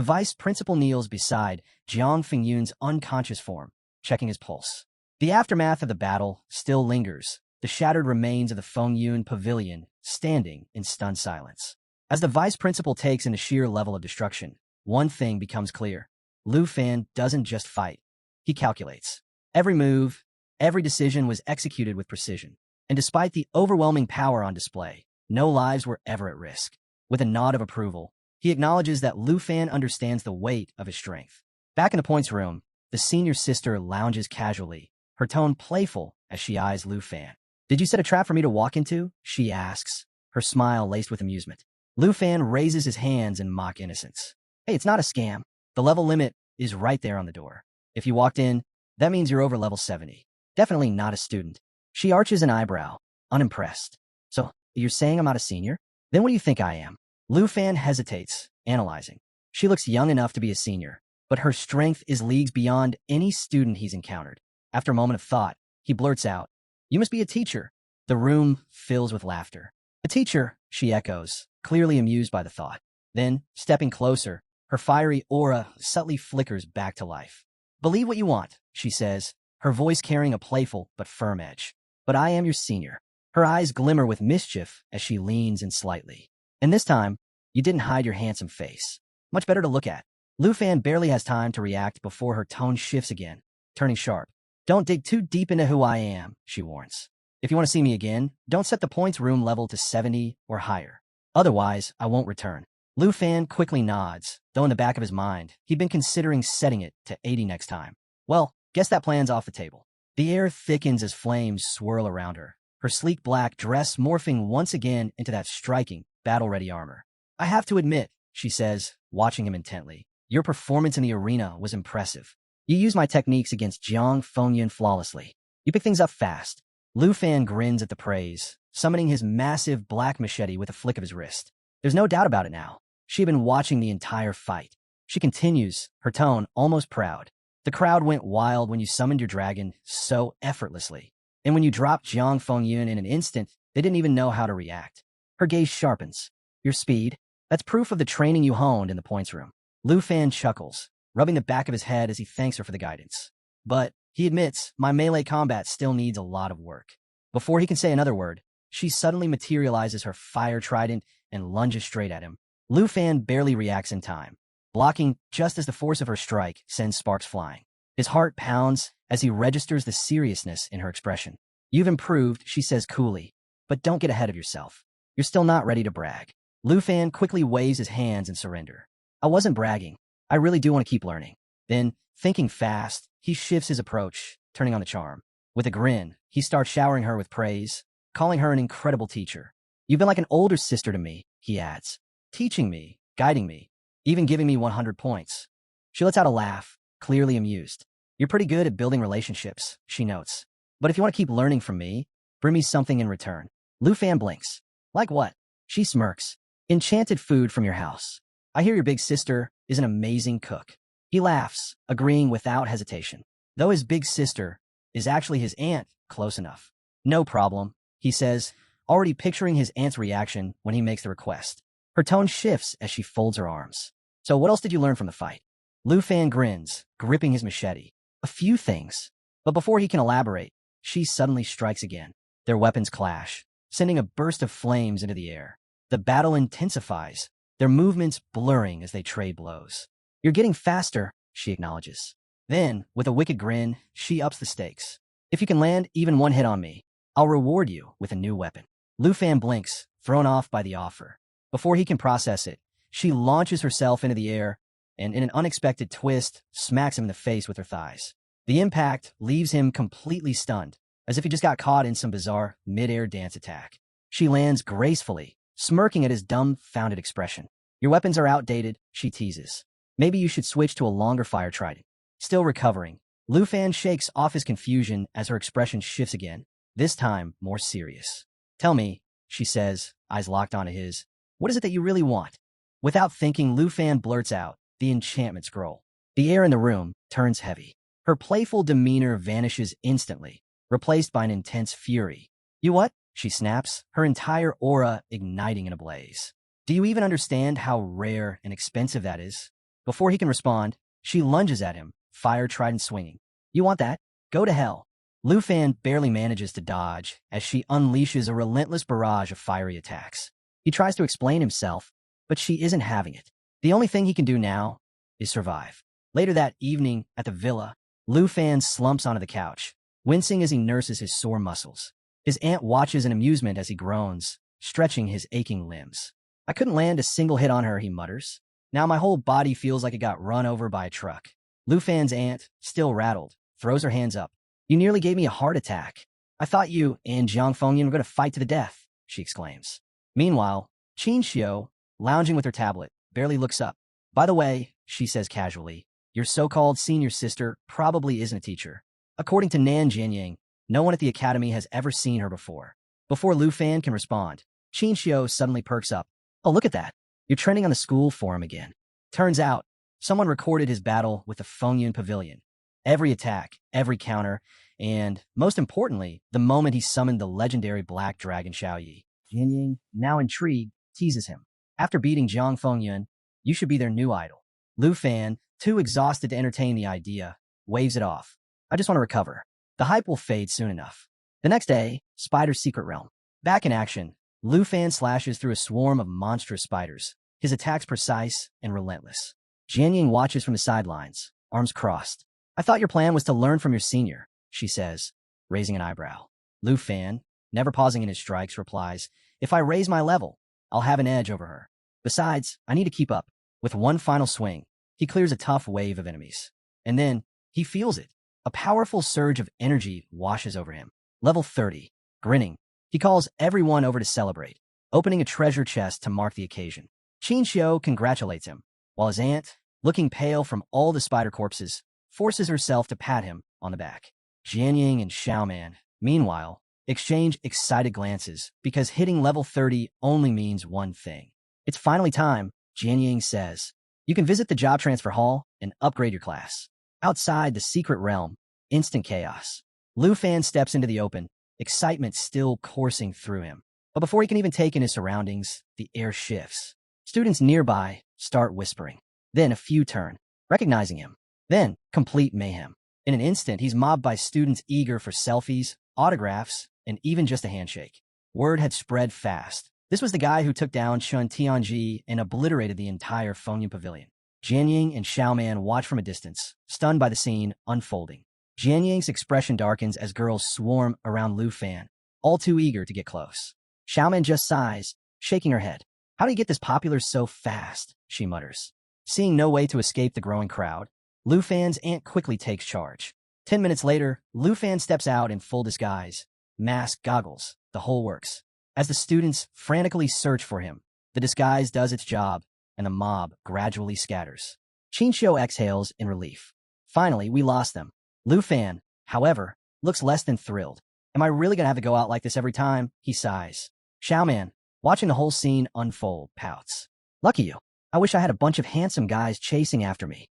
vice principal kneels beside Jiang Fengyun's unconscious form, checking his pulse. The aftermath of the battle still lingers, the shattered remains of the Fengyun pavilion standing in stunned silence. As the vice principal takes in the sheer level of destruction, one thing becomes clear. Lu Fan doesn't just fight. He calculates. Every move, every decision was executed with precision. And despite the overwhelming power on display, no lives were ever at risk. With a nod of approval, he acknowledges that Lu Fan understands the weight of his strength. Back in the points room, the senior sister lounges casually, her tone playful as she eyes Lu Fan. "Did you set a trap for me to walk into?" she asks, her smile laced with amusement. Lu Fan raises his hands in mock innocence. "Hey, it's not a scam. The level limit is right there on the door. If you walked in, that means you're over level 70. Definitely not a student." She arches an eyebrow, unimpressed. "So, you're saying I'm not a senior? Then what do you think I am?" Lu Fan hesitates, analyzing. She looks young enough to be a senior, but her strength is leagues beyond any student he's encountered. After a moment of thought, he blurts out, "You must be a teacher." The room fills with laughter. "A teacher," she echoes, clearly amused by the thought. Then, stepping closer, her fiery aura subtly flickers back to life. "Believe what you want," she says, her voice carrying a playful but firm edge. "But I am your senior." Her eyes glimmer with mischief as she leans in slightly. "And this time, you didn't hide your handsome face. Much better to look at." Lu Fan barely has time to react before her tone shifts again, turning sharp. "Don't dig too deep into who I am," she warns. "If you want to see me again, don't set the points room level to 70 or higher. Otherwise, I won't return." Lu Fan quickly nods, though in the back of his mind, he'd been considering setting it to 80 next time. Well, guess that plan's off the table. The air thickens as flames swirl around her, her sleek black dress morphing once again into that striking, battle-ready armor. "I have to admit," she says, watching him intently, "your performance in the arena was impressive. You used my techniques against Jiang Fengyun flawlessly. You pick things up fast." Lu Fan grins at the praise, summoning his massive black machete with a flick of his wrist. There's no doubt about it now. She had been watching the entire fight. She continues, her tone almost proud. "The crowd went wild when you summoned your dragon so effortlessly. And when you dropped Jiang Fengyun in an instant, they didn't even know how to react." Her gaze sharpens. "Your speed? That's proof of the training you honed in the points room." Lu Fan chuckles, rubbing the back of his head as he thanks her for the guidance. But, he admits, my melee combat still needs a lot of work. Before he can say another word, she suddenly materializes her fire trident and lunges straight at him. Lu Fan barely reacts in time, blocking just as the force of her strike sends sparks flying. His heart pounds as he registers the seriousness in her expression. You've improved, she says coolly. But don't get ahead of yourself. You're still not ready to brag. Lu Fan quickly waves his hands in surrender. I wasn't bragging. I really do want to keep learning. Then, thinking fast, he shifts his approach, turning on the charm. With a grin, he starts showering her with praise, calling her an incredible teacher. You've been like an older sister to me, he adds, teaching me, guiding me, even giving me 100 points. She lets out a laugh, clearly amused. You're pretty good at building relationships, she notes. But if you want to keep learning from me, bring me something in return. Lu Fan blinks. Like what? She smirks. Enchanted food from your house. I hear your big sister is an amazing cook. He laughs, agreeing without hesitation. Though his big sister is actually his aunt, close enough. No problem, he says, already picturing his aunt's reaction when he makes the request. Her tone shifts as she folds her arms. So what else did you learn from the fight? Lu Fan grins, gripping his machete. A few things. But before he can elaborate, she suddenly strikes again. Their weapons clash, sending a burst of flames into the air. The battle intensifies, their movements blurring as they trade blows. You're getting faster, she acknowledges. Then, with a wicked grin, she ups the stakes. If you can land even one hit on me, I'll reward you with a new weapon. Lu Fan blinks, thrown off by the offer. Before he can process it, she launches herself into the air and, in an unexpected twist, smacks him in the face with her thighs. The impact leaves him completely stunned, as if he just got caught in some bizarre mid-air dance attack. She lands gracefully, smirking at his dumbfounded expression. Your weapons are outdated, she teases. Maybe you should switch to a longer fire trident. Still recovering, Lu Fan shakes off his confusion as her expression shifts again, this time more serious. Tell me, she says, eyes locked onto his, what is it that you really want? Without thinking, Lu Fan blurts out the enchantment scroll. The air in the room turns heavy. Her playful demeanor vanishes instantly, replaced by an intense fury. You what? She snaps, her entire aura igniting in a blaze. Do you even understand how rare and expensive that is? Before he can respond, she lunges at him, fire trident swinging. You want that? Go to hell. Lu Fan barely manages to dodge as she unleashes a relentless barrage of fiery attacks. He tries to explain himself, but she isn't having it. The only thing he can do now is survive. Later that evening at the villa, Lu Fan slumps onto the couch, wincing as he nurses his sore muscles. His aunt watches in amusement as he groans, stretching his aching limbs. I couldn't land a single hit on her, he mutters. Now my whole body feels like it got run over by a truck. Lu Fan's aunt, still rattled, throws her hands up. You nearly gave me a heart attack. I thought you and Jiang Fengyan were going to fight to the death, she exclaims. Meanwhile, Qin Xiu, lounging with her tablet, barely looks up. By the way, she says casually, your so-called senior sister probably isn't a teacher. According to Nan Jianying, no one at the academy has ever seen her before. Before Lu Fan can respond, Qin Xiu suddenly perks up. Oh, look at that. You're trending on the school forum again. Turns out, someone recorded his battle with the Fengyun Pavilion. Every attack, every counter, and, most importantly, the moment he summoned the legendary Black Dragon Xiaoyi. Jianying, now intrigued, teases him. After beating Jiang Fengyun, you should be their new idol. Lu Fan, too exhausted to entertain the idea, waves it off. I just want to recover. The hype will fade soon enough. The next day, Spider's Secret Realm. Back in action, Lu Fan slashes through a swarm of monstrous spiders, his attacks precise and relentless. Jianying watches from the sidelines, arms crossed. I thought your plan was to learn from your senior, she says, raising an eyebrow. Lu Fan, never pausing in his strikes, replies, if I raise my level, I'll have an edge over her. Besides, I need to keep up. With one final swing, he clears a tough wave of enemies. And then, he feels it. A powerful surge of energy washes over him. Level 30. Grinning, he calls everyone over to celebrate, opening a treasure chest to mark the occasion. Qin Xiu congratulates him, while his aunt, looking pale from all the spider corpses, forces herself to pat him on the back. Jianying and Xiaoman, meanwhile, exchange excited glances because hitting level 30 only means one thing. It's finally time, Jianying says. You can visit the job transfer hall and upgrade your class. Outside the secret realm, instant chaos. Lu Fan steps into the open, excitement still coursing through him. But before he can even take in his surroundings, the air shifts. Students nearby start whispering. Then a few turn, recognizing him. Then, complete mayhem. In an instant, he's mobbed by students eager for selfies, autographs, and even just a handshake. Word had spread fast. This was the guy who took down Chun Tianji and obliterated the entire Fengyun Pavilion. Jianying and Xiaoman watch from a distance, stunned by the scene unfolding. Jian Yang's expression darkens as girls swarm around Lu Fan, all too eager to get close. Xiaoman just sighs, shaking her head. How do you get this popular so fast? She mutters. Seeing no way to escape the growing crowd, Lu Fan's aunt quickly takes charge. 10 minutes later, Lu Fan steps out in full disguise. Mask, goggles, the whole works. As the students frantically search for him, the disguise does its job, and the mob gradually scatters. Qinxiu exhales in relief. Finally, we lost them. Lu Fan, however, looks less than thrilled. Am I really gonna have to go out like this every time? He sighs. Xiaoman, watching the whole scene unfold, pouts. Lucky you. I wish I had a bunch of handsome guys chasing after me.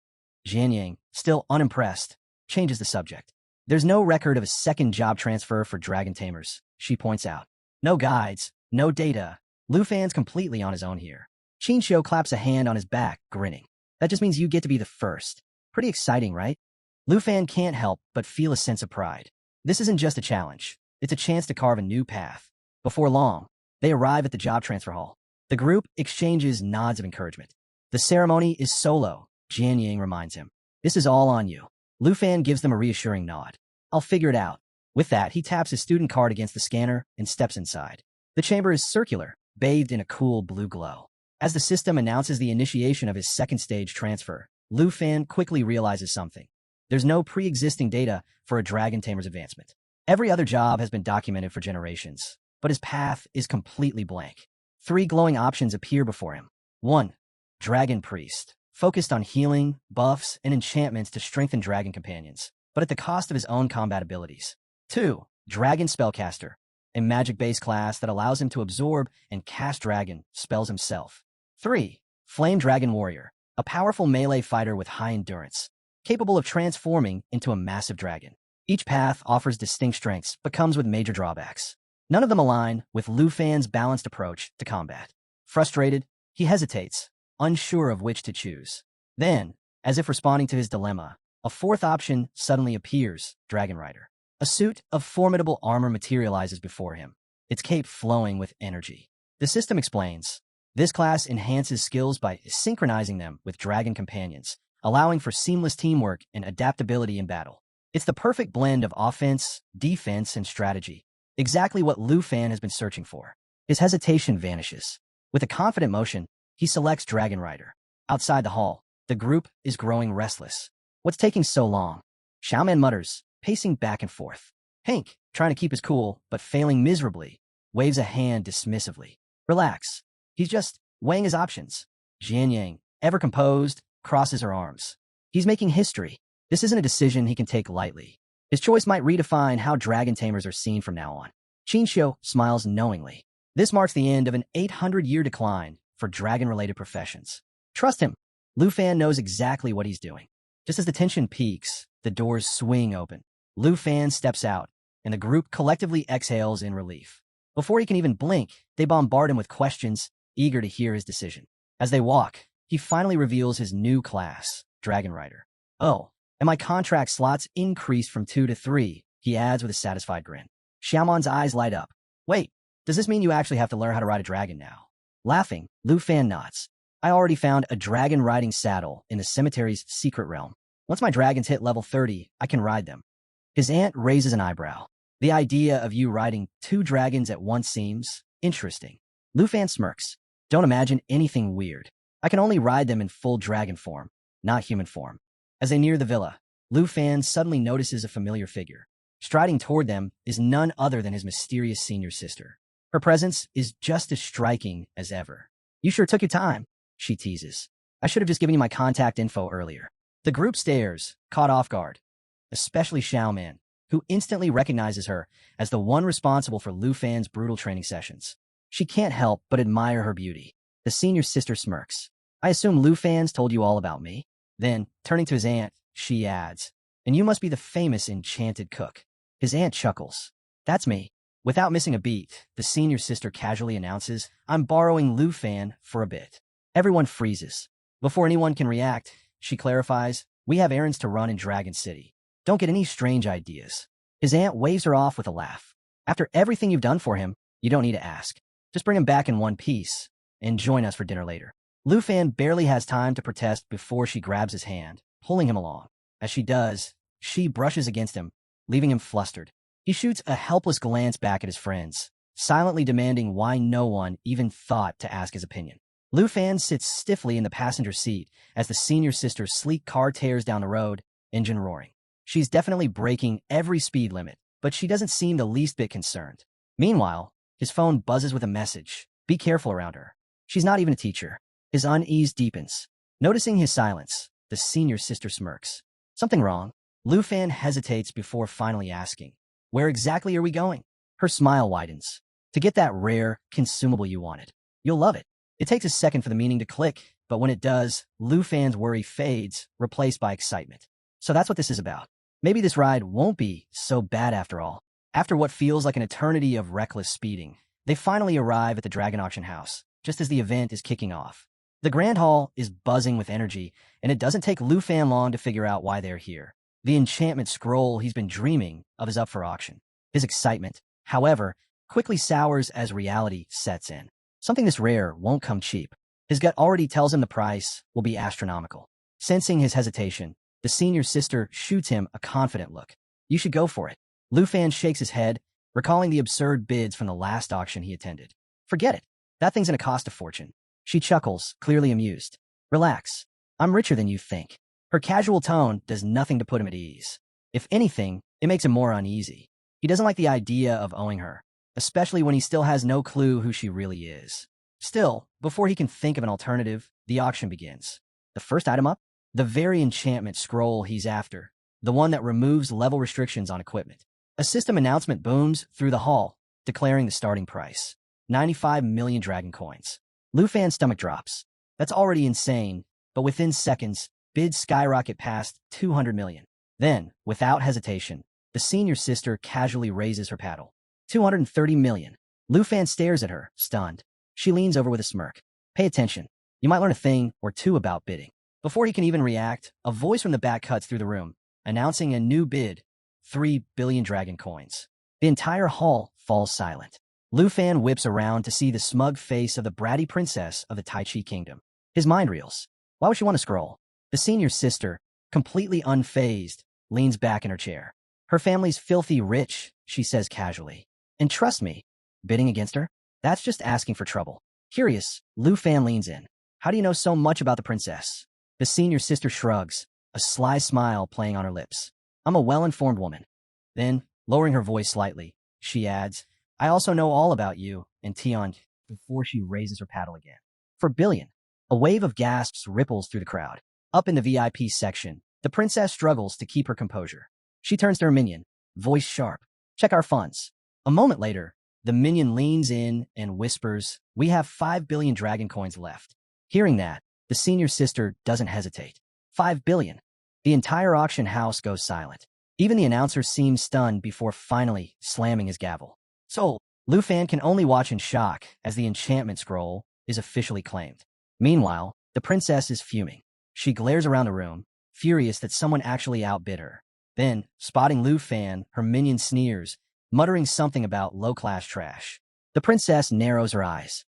Jianyang, still unimpressed, changes the subject. There's no record of a second job transfer for dragon tamers, she points out. No guides, no data. Lu Fan's completely on his own here. Qinxiu claps a hand on his back, grinning. That just means you get to be the first. Pretty exciting, right? Lu Fan can't help but feel a sense of pride. This isn't just a challenge. It's a chance to carve a new path. Before long, they arrive at the job transfer hall. The group exchanges nods of encouragement. The ceremony is solo, Jianyang reminds him. This is all on you. Lu Fan gives them a reassuring nod. I'll figure it out. With that, he taps his student card against the scanner and steps inside. The chamber is circular, bathed in a cool blue glow. As the system announces the initiation of his second stage transfer, Lu Fan quickly realizes something. There's no pre-existing data for a dragon tamer's advancement. Every other job has been documented for generations, but his path is completely blank. 3 glowing options appear before him. 1. Dragon Priest, focused on healing, buffs, and enchantments to strengthen dragon companions, but at the cost of his own combat abilities. 2. Dragon Spellcaster, a magic-based class that allows him to absorb and cast dragon spells himself. 3. Flame Dragon Warrior, a powerful melee fighter with high endurance, capable of transforming into a massive dragon. Each path offers distinct strengths, but comes with major drawbacks. None of them align with Lu Fan's balanced approach to combat. Frustrated, he hesitates, unsure of which to choose. Then, as if responding to his dilemma, a 4th option suddenly appears, Dragon Rider. A suit of formidable armor materializes before him, its cape flowing with energy. The system explains, this class enhances skills by synchronizing them with dragon companions, allowing for seamless teamwork and adaptability in battle. It's the perfect blend of offense, defense, and strategy, exactly what Lu Fan has been searching for. His hesitation vanishes. With a confident motion, he selects Dragon Rider. Outside the hall, the group is growing restless. What's taking so long? Xiaoman mutters, pacing back and forth. Hank, trying to keep his cool, but failing miserably, waves a hand dismissively. Relax. He's just weighing his options. Jianyang, ever composed, crosses her arms. He's making history. This isn't a decision he can take lightly. His choice might redefine how dragon tamers are seen from now on. Qinxiu smiles knowingly. This marks the end of an 800-year decline for dragon-related professions. Trust him. Lu Fan knows exactly what he's doing. Just as the tension peaks, the doors swing open. Lu Fan steps out, and the group collectively exhales in relief. Before he can even blink, they bombard him with questions, eager to hear his decision. As they walk, he finally reveals his new class, Dragon Rider. Oh, and my contract slots increased from 2 to 3, he adds with a satisfied grin. Xiaoman's eyes light up. Wait, does this mean you actually have to learn how to ride a dragon now? Laughing, Lu Fan nods. I already found a dragon riding saddle in the cemetery's secret realm. Once my dragons hit level 30, I can ride them. His aunt raises an eyebrow. The idea of you riding 2 dragons at once seems interesting. Lu Fan smirks. Don't imagine anything weird. I can only ride them in full dragon form, not human form. As they near the villa, Lu Fan suddenly notices a familiar figure. Striding toward them is none other than his mysterious senior sister. Her presence is just as striking as ever. You sure took your time, she teases. I should have just given you my contact info earlier. The group stares, caught off guard, especially Xiaoman, who instantly recognizes her as the one responsible for Lu Fan's brutal training sessions. She can't help but admire her beauty. The senior sister smirks. I assume Lu Fan's told you all about me? Then, turning to his aunt, she adds, and you must be the famous enchanted cook. His aunt chuckles. That's me. Without missing a beat, the senior sister casually announces, I'm borrowing Lu Fan for a bit. Everyone freezes. Before anyone can react, she clarifies, we have errands to run in Dragon City. Don't get any strange ideas. His aunt waves her off with a laugh. After everything you've done for him, you don't need to ask. Just bring him back in one piece and join us for dinner later. Lu Fan barely has time to protest before she grabs his hand, pulling him along. As she does, She brushes against him, leaving him flustered. He shoots a helpless glance back at his friends, silently demanding why no one even thought to ask his opinion. Lu Fan sits stiffly in the passenger seat as the senior sister's sleek car tears down the road, engine roaring. She's definitely breaking every speed limit, but she doesn't seem the least bit concerned. Meanwhile, his phone buzzes with a message. Be careful around her. She's not even a teacher. His unease deepens. Noticing his silence, the senior sister smirks. Something wrong? Lu Fan hesitates before finally asking, where exactly are we going? Her smile widens. To get that rare consumable you wanted. You'll love it. It takes a second for the meaning to click, but when it does, Lu Fan's worry fades, replaced by excitement. So that's what this is about. Maybe this ride won't be so bad after all. After what feels like an eternity of reckless speeding, they finally arrive at the Dragon Auction House, just as the event is kicking off. The Grand Hall is buzzing with energy, and it doesn't take Lu Fan long to figure out why they're here. The enchantment scroll he's been dreaming of is up for auction. His excitement, however, quickly sours as reality sets in. Something this rare won't come cheap. His gut already tells him the price will be astronomical. Sensing his hesitation, the senior sister shoots him a confident look. You should go for it. Lu Fan shakes his head, recalling the absurd bids from the last auction he attended. Forget it. That thing's gonna cost a fortune. She chuckles, clearly amused. Relax. I'm richer than you think. Her casual tone does nothing to put him at ease. If anything, it makes him more uneasy. He doesn't like the idea of owing her, especially when he still has no clue who she really is. Still, before he can think of an alternative, the auction begins. The first item up? The very enchantment scroll he's after, the one that removes level restrictions on equipment. A system announcement booms through the hall, declaring the starting price. 95 million dragon coins. Lu Fan's stomach drops. That's already insane, but within seconds, bids skyrocket past 200 million. Then, without hesitation, the senior sister casually raises her paddle. 230 million. Lu Fan stares at her, stunned. She leans over with a smirk. Pay attention. You might learn a thing or two about bidding. Before he can even react, a voice from the back cuts through the room, announcing a new bid, 3 billion dragon coins. The entire hall falls silent. Lu Fan whips around to see the smug face of the bratty princess of the Tai Chi Kingdom. His mind reels. Why would she want to scroll? The senior sister, completely unfazed, leans back in her chair. Her family's filthy rich, she says casually. And trust me, bidding against her? That's just asking for trouble. Curious, Lu Fan leans in. How do you know so much about the princess? The senior sister shrugs, a sly smile playing on her lips. I'm a well-informed woman. Then, lowering her voice slightly, she adds, I also know all about you and Tion before she raises her paddle again. For billion. A wave of gasps ripples through the crowd. Up in the VIP section, the princess struggles to keep her composure. She turns to her minion, voice sharp. Check our funds. A moment later, the minion leans in and whispers, we have 5 billion dragon coins left. Hearing that, the senior sister doesn't hesitate. 5 billion. The entire auction house goes silent. Even the announcer seems stunned before finally slamming his gavel. So, Lu Fan can only watch in shock as the enchantment scroll is officially claimed. Meanwhile, the princess is fuming. She glares around the room, furious that someone actually outbid her. Then, spotting Lu Fan, her minion sneers, muttering something about low-class trash. The princess narrows her eyes.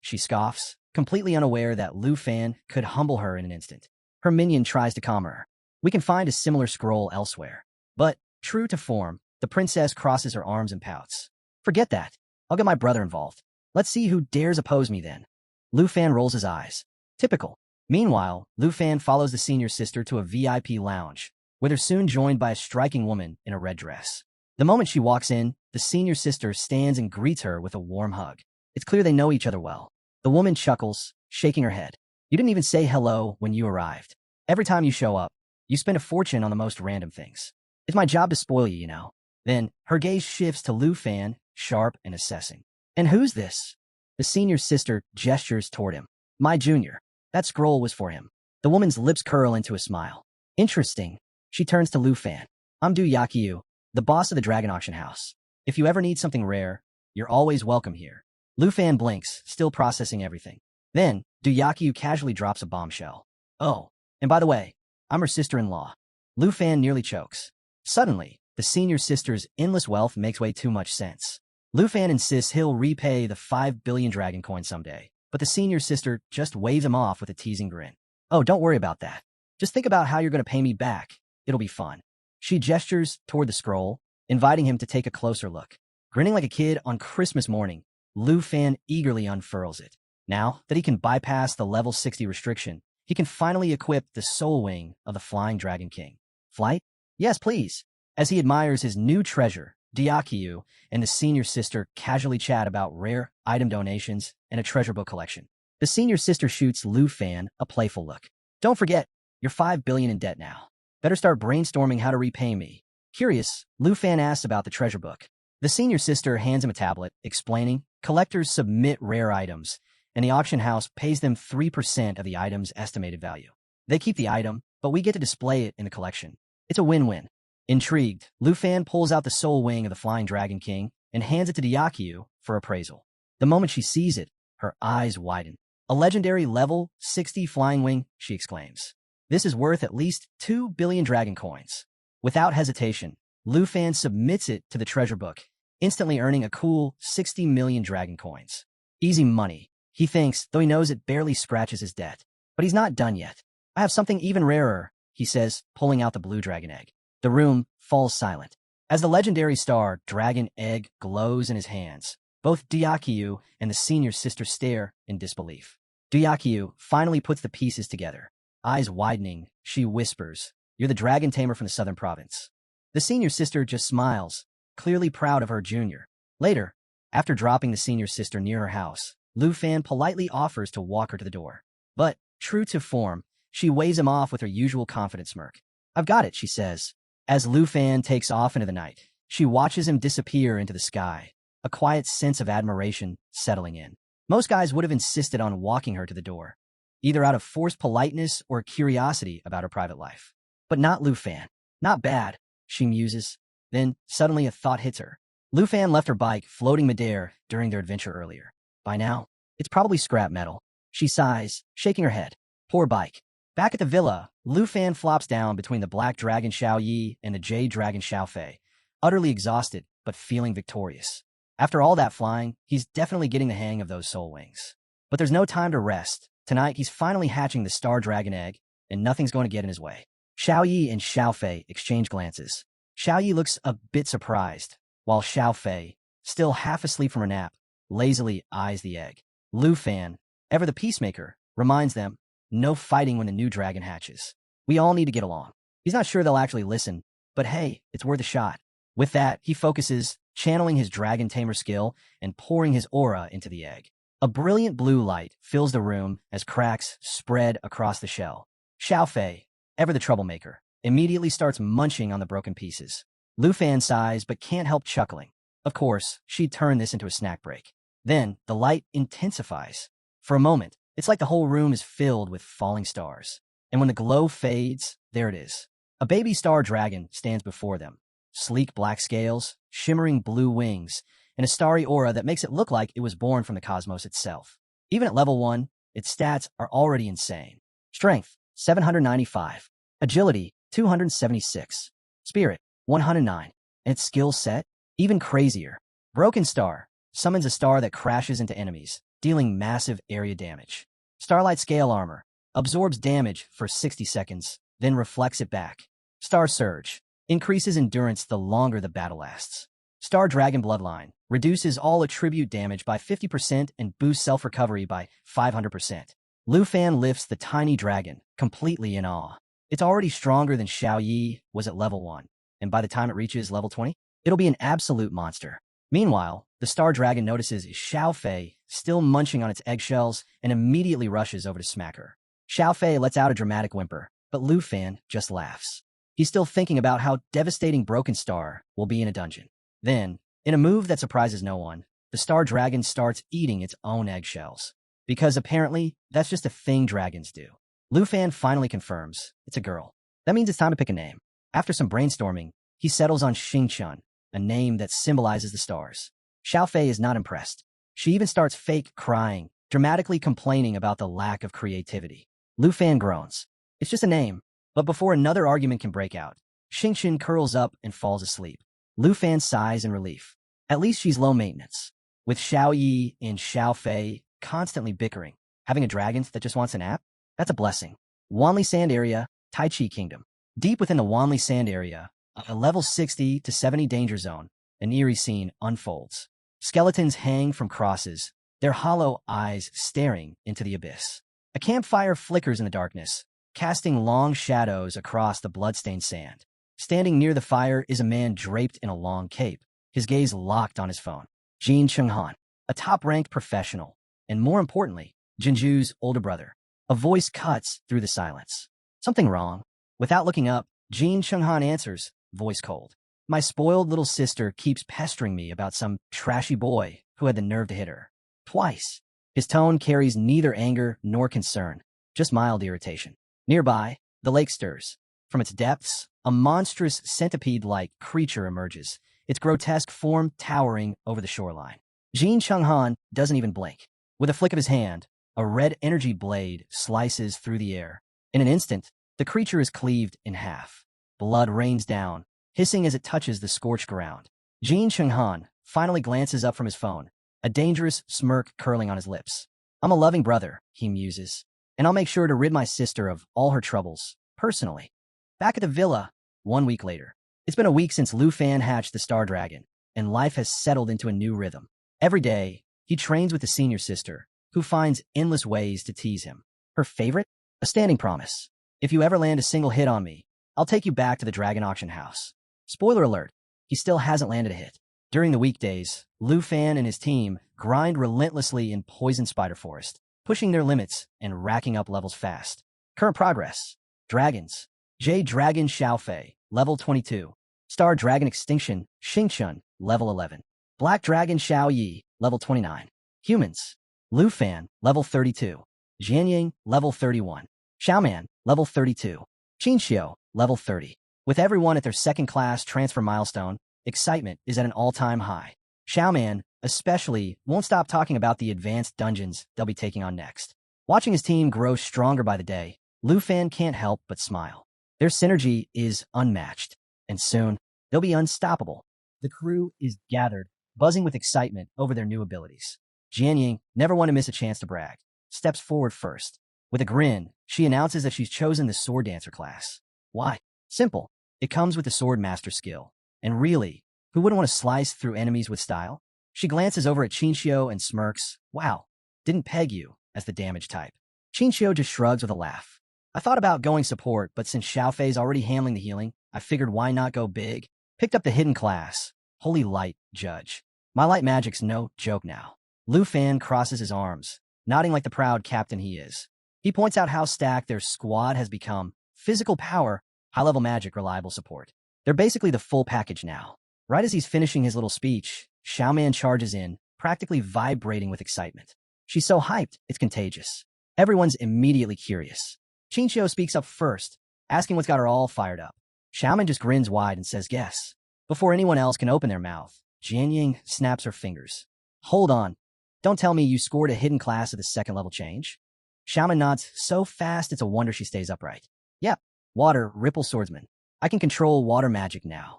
She scoffs, completely unaware that Lu Fan could humble her in an instant. Her minion tries to calm her. We can find a similar scroll elsewhere. But, true to form, the princess crosses her arms and pouts. Forget that. I'll get my brother involved. Let's see who dares oppose me then. Lu Fan rolls his eyes. Typical. Meanwhile, Lu Fan follows the senior sister to a VIP lounge, where they're soon joined by a striking woman in a red dress. The moment she walks in, the senior sister stands and greets her with a warm hug. It's clear they know each other well. The woman chuckles, shaking her head. You didn't even say hello when you arrived. Every time you show up, you spend a fortune on the most random things. It's my job to spoil you, you know. Then, her gaze shifts to Lu Fan, sharp and assessing. And who's this? The senior sister gestures toward him. My junior. That scroll was for him. The woman's lips curl into a smile. Interesting. She turns to Lu Fan. I'm Du Yakyu, the boss of the Dragon Auction House. If you ever need something rare, you're always welcome here. Lu Fan blinks, still processing everything. Then, Du Yakyu casually drops a bombshell. Oh, and by the way, I'm her sister-in-law. Lu Fan nearly chokes. Suddenly, the senior sister's endless wealth makes way too much sense. Lu Fan insists he'll repay the 5 billion dragon coins someday, but the senior sister just waves him off with a teasing grin. Oh, don't worry about that. Just think about how you're going to pay me back. It'll be fun. She gestures toward the scroll, inviting him to take a closer look. Grinning like a kid on Christmas morning, Lu Fan eagerly unfurls it. Now that he can bypass the level 60 restriction, he can finally equip the soul wing of the Flying Dragon King. Flight? Yes, please. As he admires his new treasure, Diakyu and the senior sister casually chat about rare item donations and a treasure book collection. The senior sister shoots Lu Fan a playful look. Don't forget, you're 5 billion in debt now. Better start brainstorming how to repay me. Curious, Lu Fan asks about the treasure book. The senior sister hands him a tablet, explaining, collectors submit rare items, and the auction house pays them 3% of the item's estimated value. They keep the item, but we get to display it in the collection. It's a win-win. Intrigued, Lu Fan pulls out the soul wing of the Flying Dragon King and hands it to Diakyu for appraisal. The moment she sees it, her eyes widen. A legendary level 60 flying wing, she exclaims. This is worth at least 2 billion dragon coins. Without hesitation, Lu Fan submits it to the treasure book, instantly earning a cool 60 million dragon coins. Easy money, he thinks, though he knows it barely scratches his debt. But he's not done yet. I have something even rarer, he says, pulling out the blue dragon egg. The room falls silent. As the legendary star dragon egg glows in his hands, both Diakyu and the senior sister stare in disbelief. Diakyu finally puts the pieces together. Eyes widening, she whispers, "You're the dragon tamer from the southern province." The senior sister just smiles, clearly proud of her junior. Later, after dropping the senior sister near her house, Lu Fan politely offers to walk her to the door. But, true to form, she waves him off with her usual confident smirk. "I've got it," she says. As Lu Fan takes off into the night, she watches him disappear into the sky, a quiet sense of admiration settling in. Most guys would have insisted on walking her to the door, either out of forced politeness or curiosity about her private life. But not Lu Fan. Not bad, she muses. Then, suddenly a thought hits her. Lu Fan left her bike floating midair during their adventure earlier. By now, it's probably scrap metal. She sighs, shaking her head. Poor bike. Back at the villa, Lu Fan flops down between the black dragon Xiao Yi and the jade dragon Xiao Fei, utterly exhausted but feeling victorious. After all that flying, he's definitely getting the hang of those soul wings. But there's no time to rest. Tonight, he's finally hatching the star dragon egg, and nothing's going to get in his way. Xiao Yi and Xiao Fei exchange glances. Xiao Yi looks a bit surprised, while Xiao Fei, still half asleep from her nap, lazily eyes the egg. Lu Fan, ever the peacemaker, reminds them, no fighting when the new dragon hatches. We all need to get along. He's not sure they'll actually listen, but hey, it's worth a shot. With that, he focuses, channeling his dragon tamer skill and pouring his aura into the egg. A brilliant blue light fills the room as cracks spread across the shell. Xiao Fei, ever the troublemaker, immediately starts munching on the broken pieces. Lu Fan sighs but can't help chuckling. Of course, she'd turn this into a snack break. Then, the light intensifies. For a moment, it's like the whole room is filled with falling stars. And when the glow fades, there it is. A baby star dragon stands before them. Sleek black scales, shimmering blue wings, and a starry aura that makes it look like it was born from the cosmos itself. Even at level 1, its stats are already insane. Strength, 795. Agility, 276. Spirit, 109. And its skill set, even crazier. Broken Star summons a star that crashes into enemies, dealing massive area damage. Starlight Scale Armor absorbs damage for 60 seconds, then reflects it back. Star Surge increases endurance the longer the battle lasts. Star Dragon Bloodline reduces all attribute damage by 50% and boosts self-recovery by 500%. Lu Fan lifts the tiny dragon, completely in awe. It's already stronger than Xiao Yi was at level 1, and by the time it reaches level 20, it'll be an absolute monster. Meanwhile, the star dragon notices Xiao Fei still munching on its eggshells and immediately rushes over to smack her. Xiao Fei lets out a dramatic whimper, but Lu Fan just laughs. He's still thinking about how devastating Broken Star will be in a dungeon. Then, in a move that surprises no one, the star dragon starts eating its own eggshells. Because apparently, that's just a thing dragons do. Lu Fan finally confirms it's a girl. That means it's time to pick a name. After some brainstorming, he settles on Xingchun, a name that symbolizes the stars. Xiao Fei is not impressed. She even starts fake crying, dramatically complaining about the lack of creativity. Lu Fan groans. It's just a name. But before another argument can break out, Xingchun curls up and falls asleep. Lu Fan sighs in relief. At least she's low maintenance. With Xiao Yi and Xiao Fei constantly bickering, having a dragon that just wants a nap? That's a blessing. Wanli Sand Area, Tai Chi Kingdom. Deep within the Wanli Sand Area, A level 60 to 70 danger zone, an eerie scene unfolds. Skeletons hang from crosses, their hollow eyes staring into the abyss. A campfire flickers in the darkness, casting long shadows across the bloodstained sand. Standing near the fire is a man draped in a long cape, his gaze locked on his phone. Jin Chung-han, a top-ranked professional, and more importantly, Jinju's older brother. A voice cuts through the silence. Something wrong? Without looking up, Jin Chung-han answers, voice cold. My spoiled little sister keeps pestering me about some trashy boy who had the nerve to hit her. Twice. His tone carries neither anger nor concern, just mild irritation. Nearby, the lake stirs. From its depths, a monstrous centipede-like creature emerges, its grotesque form towering over the shoreline. Jin Chung-han doesn't even blink. With a flick of his hand, a red energy blade slices through the air. In an instant, the creature is cleaved in half. Blood rains down, hissing as it touches the scorched ground. Jin Chung-han finally glances up from his phone, a dangerous smirk curling on his lips. I'm a loving brother, he muses, and I'll make sure to rid my sister of all her troubles, personally. Back at the villa, 1 week later. It's been a week since Lu Fan hatched the Star Dragon, and life has settled into a new rhythm. Every day, he trains with the senior sister, who finds endless ways to tease him. Her favorite? A standing promise. If you ever land a single hit on me, I'll take you back to the Dragon Auction House. Spoiler alert, he still hasn't landed a hit. During the weekdays, Lu Fan and his team grind relentlessly in Poison Spider Forest, pushing their limits and racking up levels fast. Current progress. Dragons. Jade Dragon Xiaofei, level 22. Star Dragon Extinction, Xingchun, level 11. Black Dragon Xiao Yi, level 29. Humans. Lu Fan, level 32. Jianying, level 31. Xiaoman, level 32. Qinxiu, level 30. With everyone at their second-class transfer milestone, excitement is at an all-time high. Xiaoman, especially, won't stop talking about the advanced dungeons they'll be taking on next. Watching his team grow stronger by the day, Lu Fan can't help but smile. Their synergy is unmatched, and soon, they'll be unstoppable. The crew is gathered, buzzing with excitement over their new abilities. Jianying, never one to miss a chance to brag, steps forward first. With a grin, she announces that she's chosen the Sword Dancer class. Why? Simple. It comes with the Sword Master skill. And really, who wouldn't want to slice through enemies with style? She glances over at Qinxiu and smirks. Wow, didn't peg you as the damage type. Qinxiu just shrugs with a laugh. I thought about going support, but since Xiaofei's already handling the healing, I figured why not go big? Picked up the hidden class, Holy Light Judge. My light magic's no joke now. Lu Fan crosses his arms, nodding like the proud captain he is. He points out how stacked their squad has become. Physical power, high-level magic, reliable support. They're basically the full package now. Right as he's finishing his little speech, Xiaoman charges in, practically vibrating with excitement. She's so hyped, it's contagious. Everyone's immediately curious. Qinxiu speaks up first, asking what's got her all fired up. Xiaoman just grins wide and says guess. Before anyone else can open their mouth, Jianying snaps her fingers. Hold on. Don't tell me you scored a hidden class of the second level change? Xiaoman nods so fast it's a wonder she stays upright. Yep, Water Ripple Swordsman. I can control water magic now.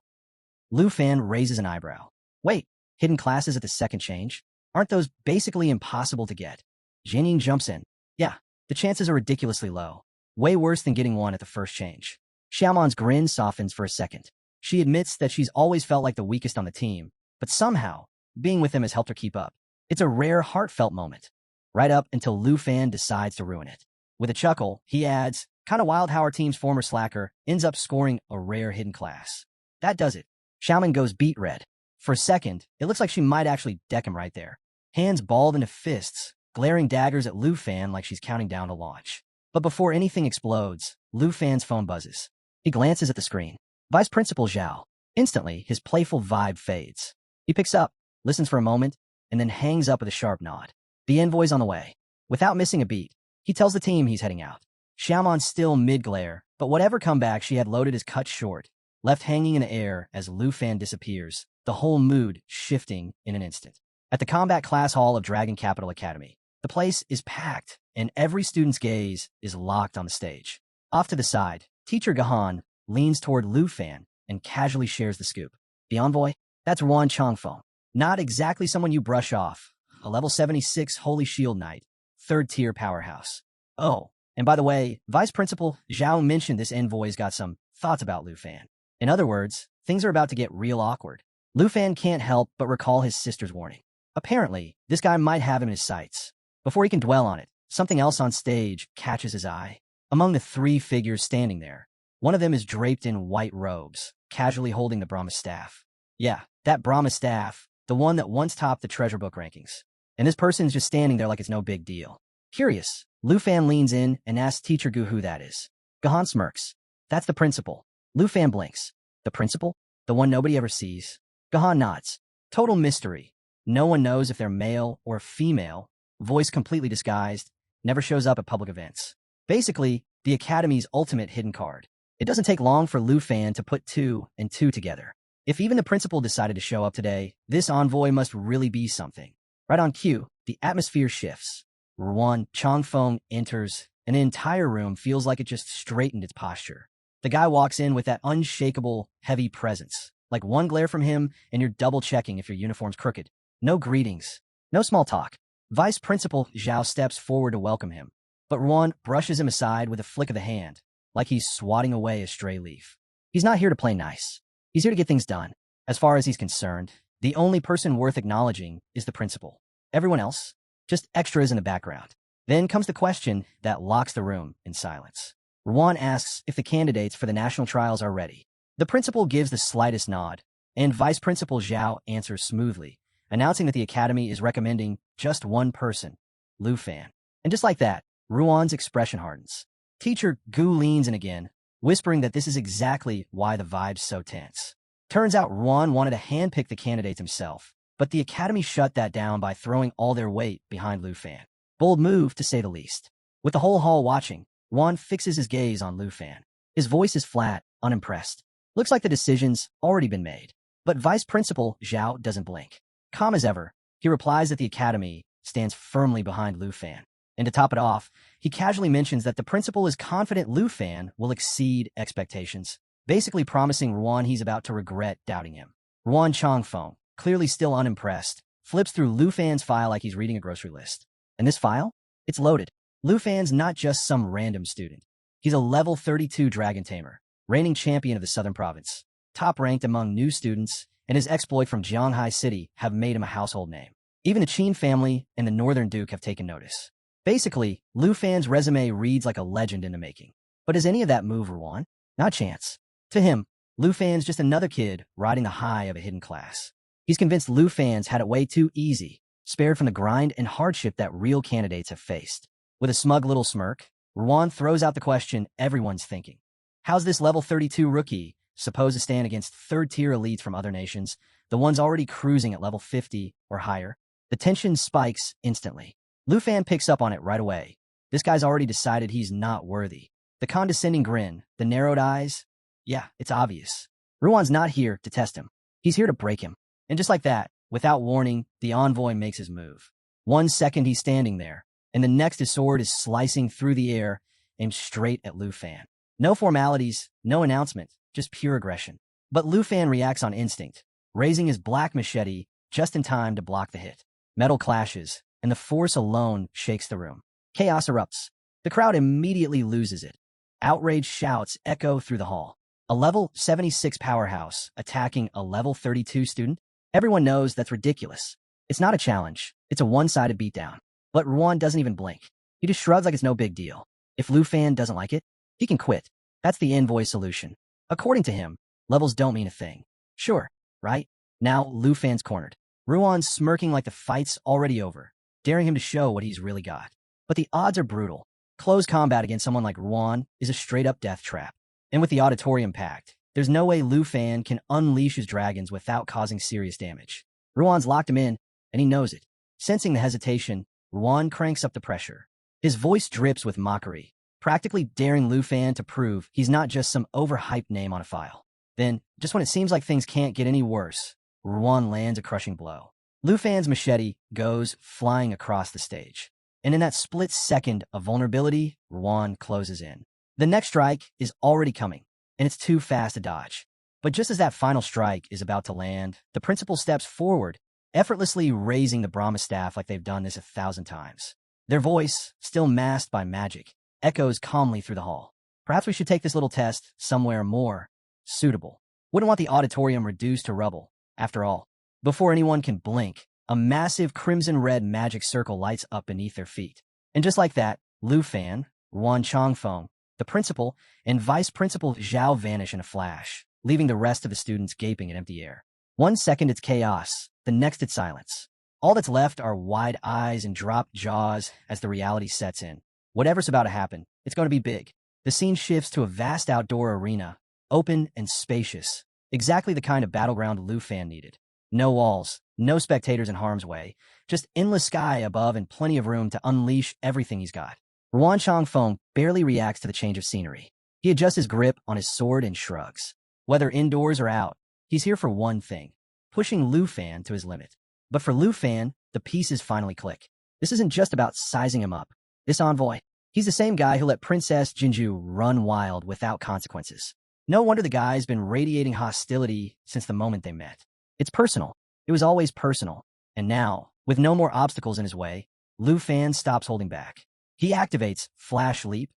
Lu Fan raises an eyebrow. Wait, hidden classes at the second change? Aren't those basically impossible to get? Jianying jumps in. Yeah, the chances are ridiculously low. Way worse than getting one at the first change. Xiaoman's grin softens for a second. She admits that she's always felt like the weakest on the team, but somehow, being with him has helped her keep up. It's a rare, heartfelt moment. Right up until Lu Fan decides to ruin it. With a chuckle, he adds, kinda wild how our team's former slacker ends up scoring a rare hidden class. That does it. Xiaoman goes beet red. For a second, it looks like she might actually deck him right there. Hands balled into fists, glaring daggers at Lu Fan like she's counting down to launch. But before anything explodes, Lu Fan's phone buzzes. He glances at the screen. Vice Principal Zhao. Instantly, his playful vibe fades. He picks up, listens for a moment, and then hangs up with a sharp nod. The envoy's on the way. Without missing a beat, he tells the team he's heading out. Xiaoman's still mid-glare, but whatever comeback she had loaded is cut short, left hanging in the air as Lu Fan disappears, the whole mood shifting in an instant. At the Combat Class Hall of Dragon Capital Academy, the place is packed, and every student's gaze is locked on the stage. Off to the side, Teacher Gahan leans toward Lu Fan and casually shares the scoop. The envoy? That's Wan Chongfeng. Not exactly someone you brush off. A level 76 Holy Shield Knight, third-tier powerhouse. Oh, and by the way, Vice Principal Zhao mentioned this envoy's got some thoughts about Lu Fan. In other words, things are about to get real awkward. Lu Fan can't help but recall his sister's warning. Apparently, this guy might have him in his sights. Before he can dwell on it, something else on stage catches his eye. Among the three figures standing there, one of them is draped in white robes, casually holding the Brahma staff. Yeah, that Brahma staff, the one that once topped the treasure book rankings. And this person's just standing there like it's no big deal. Curious, Lu Fan leans in and asks Teacher Gu who that is. Gahan smirks. That's the principal. Lu Fan blinks. The principal? The one nobody ever sees? Gahan nods. Total mystery. No one knows if they're male or female, voice completely disguised, never shows up at public events. Basically, the Academy's ultimate hidden card. It doesn't take long for Lu Fan to put two and two together. If even the principal decided to show up today, this envoy must really be something. Right on cue, the atmosphere shifts. Ruan Changfeng enters, and the entire room feels like it just straightened its posture. The guy walks in with that unshakable, heavy presence. Like one glare from him, and you're double-checking if your uniform's crooked. No greetings. No small talk. Vice Principal Zhao steps forward to welcome him, but Ruan brushes him aside with a flick of the hand, like he's swatting away a stray leaf. He's not here to play nice. He's here to get things done. As far as he's concerned, the only person worth acknowledging is the principal. Everyone else, just extras in the background. Then comes the question that locks the room in silence. Ruan asks if the candidates for the national trials are ready. The principal gives the slightest nod, and Vice Principal Zhao answers smoothly, announcing that the Academy is recommending just one person, Lu Fan. And just like that, Ruan's expression hardens. Teacher Gu leans in again, whispering that this is exactly why the vibe's so tense. Turns out Ruan wanted to handpick the candidates himself, but the Academy shut that down by throwing all their weight behind Lu Fan. Bold move, to say the least. With the whole hall watching, Ruan fixes his gaze on Lu Fan. His voice is flat, unimpressed. Looks like the decision's already been made. But Vice Principal Zhao doesn't blink. Calm as ever, he replies that the Academy stands firmly behind Lu Fan. And to top it off, he casually mentions that the principal is confident Lu Fan will exceed expectations, basically promising Ruan he's about to regret doubting him. Ruan Changfeng, clearly still unimpressed, flips through Lu Fan's file like he's reading a grocery list. And this file? It's loaded. Lu Fan's not just some random student. He's a level 32 dragon tamer, reigning champion of the southern province, top-ranked among new students, and his exploit from Jianghai City have made him a household name. Even the Qin family and the Northern Duke have taken notice. Basically, Lu Fan's resume reads like a legend in the making. But does any of that move Ruan? Not a chance. To him, Lu Fan's just another kid riding the high of a hidden class. He's convinced Lu Fan's had it way too easy, spared from the grind and hardship that real candidates have faced. With a smug little smirk, Ruan throws out the question everyone's thinking. How's this level 32 rookie supposed to stand against third-tier elites from other nations, the ones already cruising at level 50 or higher? The tension spikes instantly. Lu Fan picks up on it right away. This guy's already decided he's not worthy. The condescending grin, the narrowed eyes, yeah, it's obvious. Ruan's not here to test him. He's here to break him. And just like that, without warning, the envoy makes his move. 1 second he's standing there, and the next his sword is slicing through the air, aimed straight at Lu Fan. No formalities, no announcement, just pure aggression. But Lu Fan reacts on instinct, raising his black machete just in time to block the hit. Metal clashes, and the force alone shakes the room. Chaos erupts. The crowd immediately loses it. Outraged shouts echo through the hall. A level 76 powerhouse attacking a level 32 student? Everyone knows that's ridiculous. It's not a challenge. It's a one-sided beatdown. But Ruan doesn't even blink. He just shrugs like it's no big deal. If Lu Fan doesn't like it, he can quit. That's the envoy solution. According to him, levels don't mean a thing. Sure, right? Now Lu Fan's cornered. Ruan's smirking like the fight's already over, daring him to show what he's really got. But the odds are brutal. Close combat against someone like Ruan is a straight-up death trap. And with the auditorium packed, there's no way Lu Fan can unleash his dragons without causing serious damage. Ruan's locked him in, and he knows it. Sensing the hesitation, Ruan cranks up the pressure. His voice drips with mockery, practically daring Lu Fan to prove he's not just some overhyped name on a file. Then, just when it seems like things can't get any worse, Ruan lands a crushing blow. Lu Fan's machete goes flying across the stage. And in that split second of vulnerability, Ruan closes in. The next strike is already coming, and it's too fast to dodge. But just as that final strike is about to land, the principal steps forward, effortlessly raising the Brahma staff like they've done this 1,000 times. Their voice, still masked by magic, echoes calmly through the hall. Perhaps we should take this little test somewhere more suitable. Wouldn't want the auditorium reduced to rubble. After all, before anyone can blink, a massive crimson-red magic circle lights up beneath their feet. And just like that, Lu Fan, Ruan Changfeng, the principal, and vice principal Zhao vanish in a flash, leaving the rest of the students gaping at empty air. 1 second it's chaos, the next it's silence. All that's left are wide eyes and dropped jaws as the reality sets in. Whatever's about to happen, it's going to be big. The scene shifts to a vast outdoor arena, open and spacious, exactly the kind of battleground Lu Fan needed. No walls, no spectators in harm's way, just endless sky above and plenty of room to unleash everything he's got. Ruan Changfeng barely reacts to the change of scenery. He adjusts his grip on his sword and shrugs. Whether indoors or out, he's here for one thing, pushing Lu Fan to his limit. But for Lu Fan, the pieces finally click. This isn't just about sizing him up. This envoy, he's the same guy who let Princess Jinju run wild without consequences. No wonder the guy's been radiating hostility since the moment they met. It's personal. It was always personal. And now, with no more obstacles in his way, Lu Fan stops holding back. He activates Flash Leap,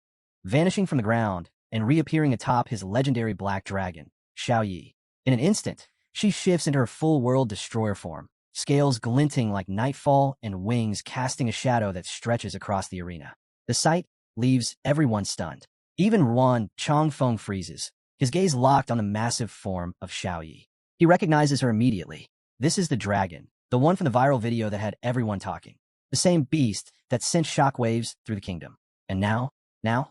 vanishing from the ground and reappearing atop his legendary black dragon, Xiaoyi. In an instant, she shifts into her full-world destroyer form, scales glinting like nightfall and wings casting a shadow that stretches across the arena. The sight leaves everyone stunned. Even Ruan Changfeng freezes, his gaze locked on the massive form of Xiaoyi. He recognizes her immediately. This is the dragon, the one from the viral video that had everyone talking. The same beast that sent shockwaves through the kingdom. And now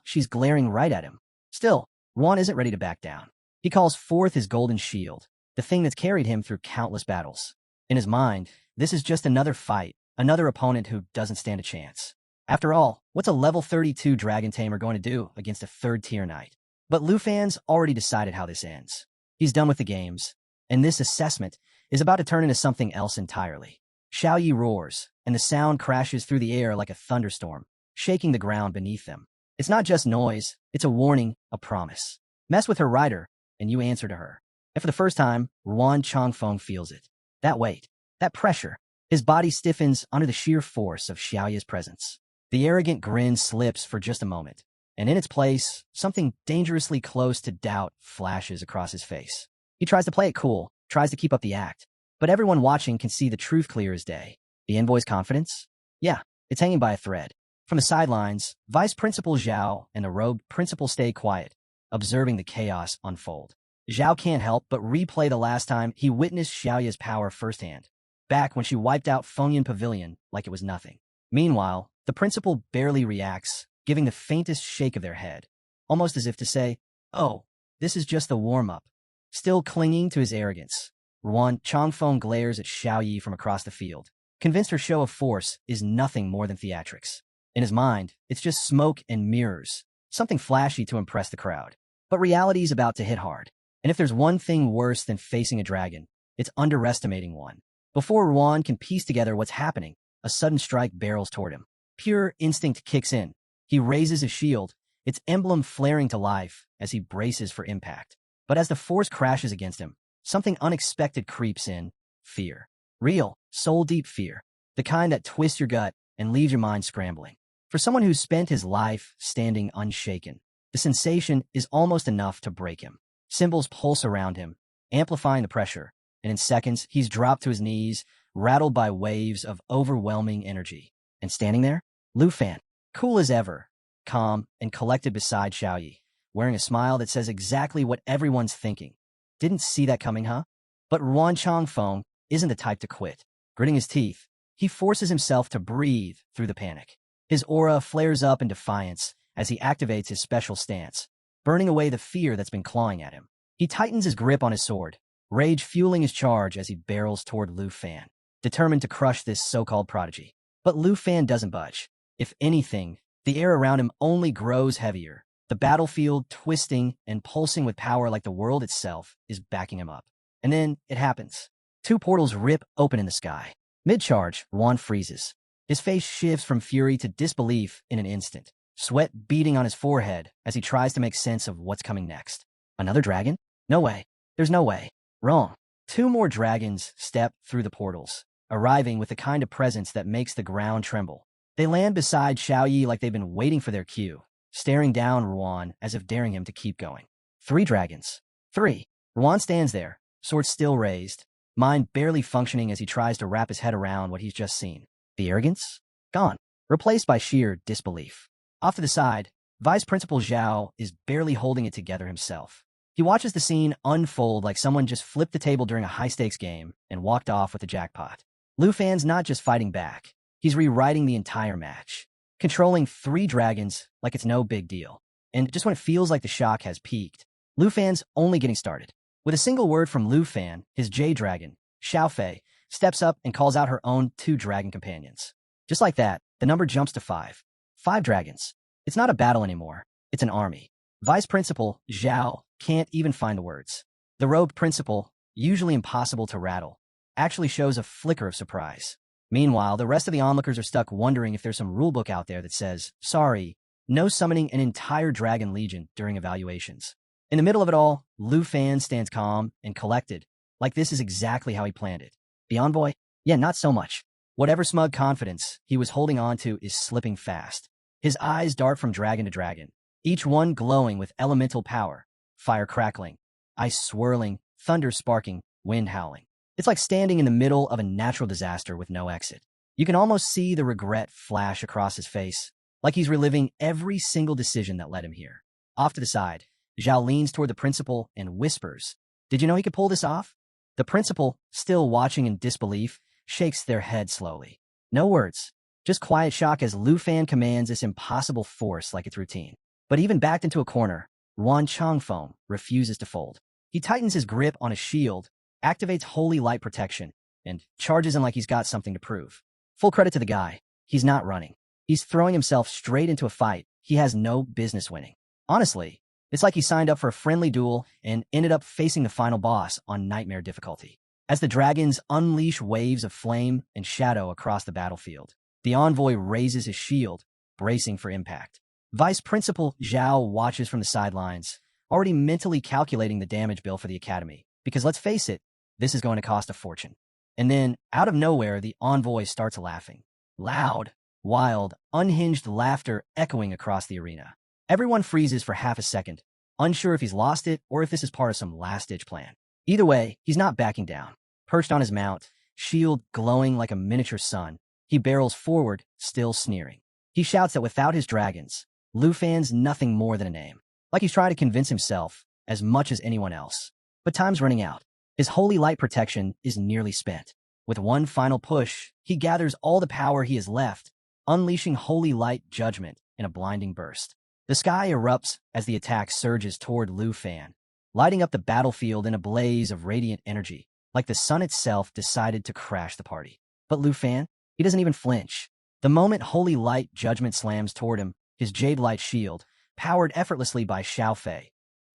she's glaring right at him. Still, Ruan isn't ready to back down. He calls forth his golden shield, the thing that's carried him through countless battles. In his mind, this is just another fight, another opponent who doesn't stand a chance. After all, what's a level 32 dragon tamer going to do against a third-tier knight? But Lu Fan's already decided how this ends. He's done with the games, and this assessment is about to turn into something else entirely. Xiaoyi roars, and the sound crashes through the air like a thunderstorm, shaking the ground beneath them. It's not just noise, it's a warning, a promise. Mess with her rider, and you answer to her. And for the first time, Ruan Changfeng feels it. That weight, that pressure. His body stiffens under the sheer force of Xiaoyi's presence. The arrogant grin slips for just a moment, and in its place, something dangerously close to doubt flashes across his face. He tries to play it cool, tries to keep up the act, but everyone watching can see the truth clear as day. The envoy's confidence? Yeah, it's hanging by a thread. From the sidelines, Vice Principal Zhao and the robed principal stay quiet, observing the chaos unfold. Zhao can't help but replay the last time he witnessed Xiaoya's power firsthand, back when she wiped out Fengyan Pavilion like it was nothing. Meanwhile, the principal barely reacts, giving the faintest shake of their head, almost as if to say, "Oh, this is just the warm-up." Still clinging to his arrogance, Ruan Changfeng glares at Xiaoyi from across the field, convinced her show of force is nothing more than theatrics. In his mind, it's just smoke and mirrors, something flashy to impress the crowd. But reality's about to hit hard. And if there's one thing worse than facing a dragon, it's underestimating one. Before Ruan can piece together what's happening, a sudden strike barrels toward him. Pure instinct kicks in. He raises his shield, its emblem flaring to life as he braces for impact. But as the force crashes against him, something unexpected creeps in: fear. Real, soul-deep fear. The kind that twists your gut and leaves your mind scrambling. For someone who's spent his life standing unshaken, the sensation is almost enough to break him. Cymbals pulse around him, amplifying the pressure, and in seconds, he's dropped to his knees, rattled by waves of overwhelming energy. And standing there, Lu Fan, cool as ever, calm and collected beside Xiaoyi, wearing a smile that says exactly what everyone's thinking. Didn't see that coming, huh? But Ruan Changfeng isn't the type to quit. Gritting his teeth, he forces himself to breathe through the panic. His aura flares up in defiance as he activates his special stance, burning away the fear that's been clawing at him. He tightens his grip on his sword, rage fueling his charge as he barrels toward Lu Fan, determined to crush this so-called prodigy. But Lu Fan doesn't budge. If anything, the air around him only grows heavier. The battlefield, twisting and pulsing with power like the world itself, is backing him up. And then it happens. 2 portals rip open in the sky. Mid-charge, Ruan freezes. His face shifts from fury to disbelief in an instant, sweat beading on his forehead as he tries to make sense of what's coming next. Another dragon? No way. There's no way. Wrong. 2 more dragons step through the portals, arriving with the kind of presence that makes the ground tremble. They land beside Xiaoyi like they've been waiting for their cue, staring down Ruan as if daring him to keep going. 3 dragons. 3. Ruan stands there, sword still raised, mind barely functioning as he tries to wrap his head around what he's just seen. The arrogance? Gone. Replaced by sheer disbelief. Off to the side, Vice Principal Zhao is barely holding it together himself. He watches the scene unfold like someone just flipped the table during a high-stakes game and walked off with the jackpot. Lu Fan's not just fighting back. He's rewriting the entire match, controlling 3 dragons like it's no big deal. And just when it feels like the shock has peaked, Lu Fan's only getting started. With a single word from Lu Fan, his J-Dragon, Xiaofei, steps up and calls out her own 2 dragon companions. Just like that, the number jumps to 5. 5 dragons. It's not a battle anymore. It's an army. Vice Principal Zhao can't even find the words. The robed principal, usually impossible to rattle, actually shows a flicker of surprise. Meanwhile, the rest of the onlookers are stuck wondering if there's some rulebook out there that says, sorry, no summoning an entire dragon legion during evaluations. In the middle of it all, Lu Fan stands calm and collected, like this is exactly how he planned it. The envoy? Yeah, not so much. Whatever smug confidence he was holding on to is slipping fast. His eyes dart from dragon to dragon, each one glowing with elemental power, fire crackling, ice swirling, thunder sparking, wind howling. It's like standing in the middle of a natural disaster with no exit. You can almost see the regret flash across his face, like he's reliving every single decision that led him here. Off to the side, Zhao leans toward the principal and whispers, "Did you know he could pull this off?" The principal, still watching in disbelief, shakes their head slowly. No words, just quiet shock as Lu Fan commands this impossible force like it's routine. But even backed into a corner, Ruan Changfeng refuses to fold. He tightens his grip on his shield, activates Holy Light Protection, and charges in like he's got something to prove. Full credit to the guy. He's not running. He's throwing himself straight into a fight he has no business winning. Honestly, it's like he signed up for a friendly duel and ended up facing the final boss on nightmare difficulty. As the dragons unleash waves of flame and shadow across the battlefield, the envoy raises his shield, bracing for impact. Vice Principal Zhao watches from the sidelines, already mentally calculating the damage bill for the academy, because let's face it, this is going to cost a fortune. And then, out of nowhere, the envoy starts laughing. Loud, wild, unhinged laughter echoing across the arena. Everyone freezes for half a second, unsure if he's lost it or if this is part of some last-ditch plan. Either way, he's not backing down. Perched on his mount, shield glowing like a miniature sun, he barrels forward, still sneering. He shouts that without his dragons, Lu Fan's nothing more than a name, like he's trying to convince himself as much as anyone else. But time's running out. His holy light protection is nearly spent. With one final push, he gathers all the power he has left, unleashing holy light judgment in a blinding burst. The sky erupts as the attack surges toward Lu Fan, lighting up the battlefield in a blaze of radiant energy, like the sun itself decided to crash the party. But Lu Fan, he doesn't even flinch. The moment holy light judgment slams toward him, his jade light shield, powered effortlessly by Xiaofei,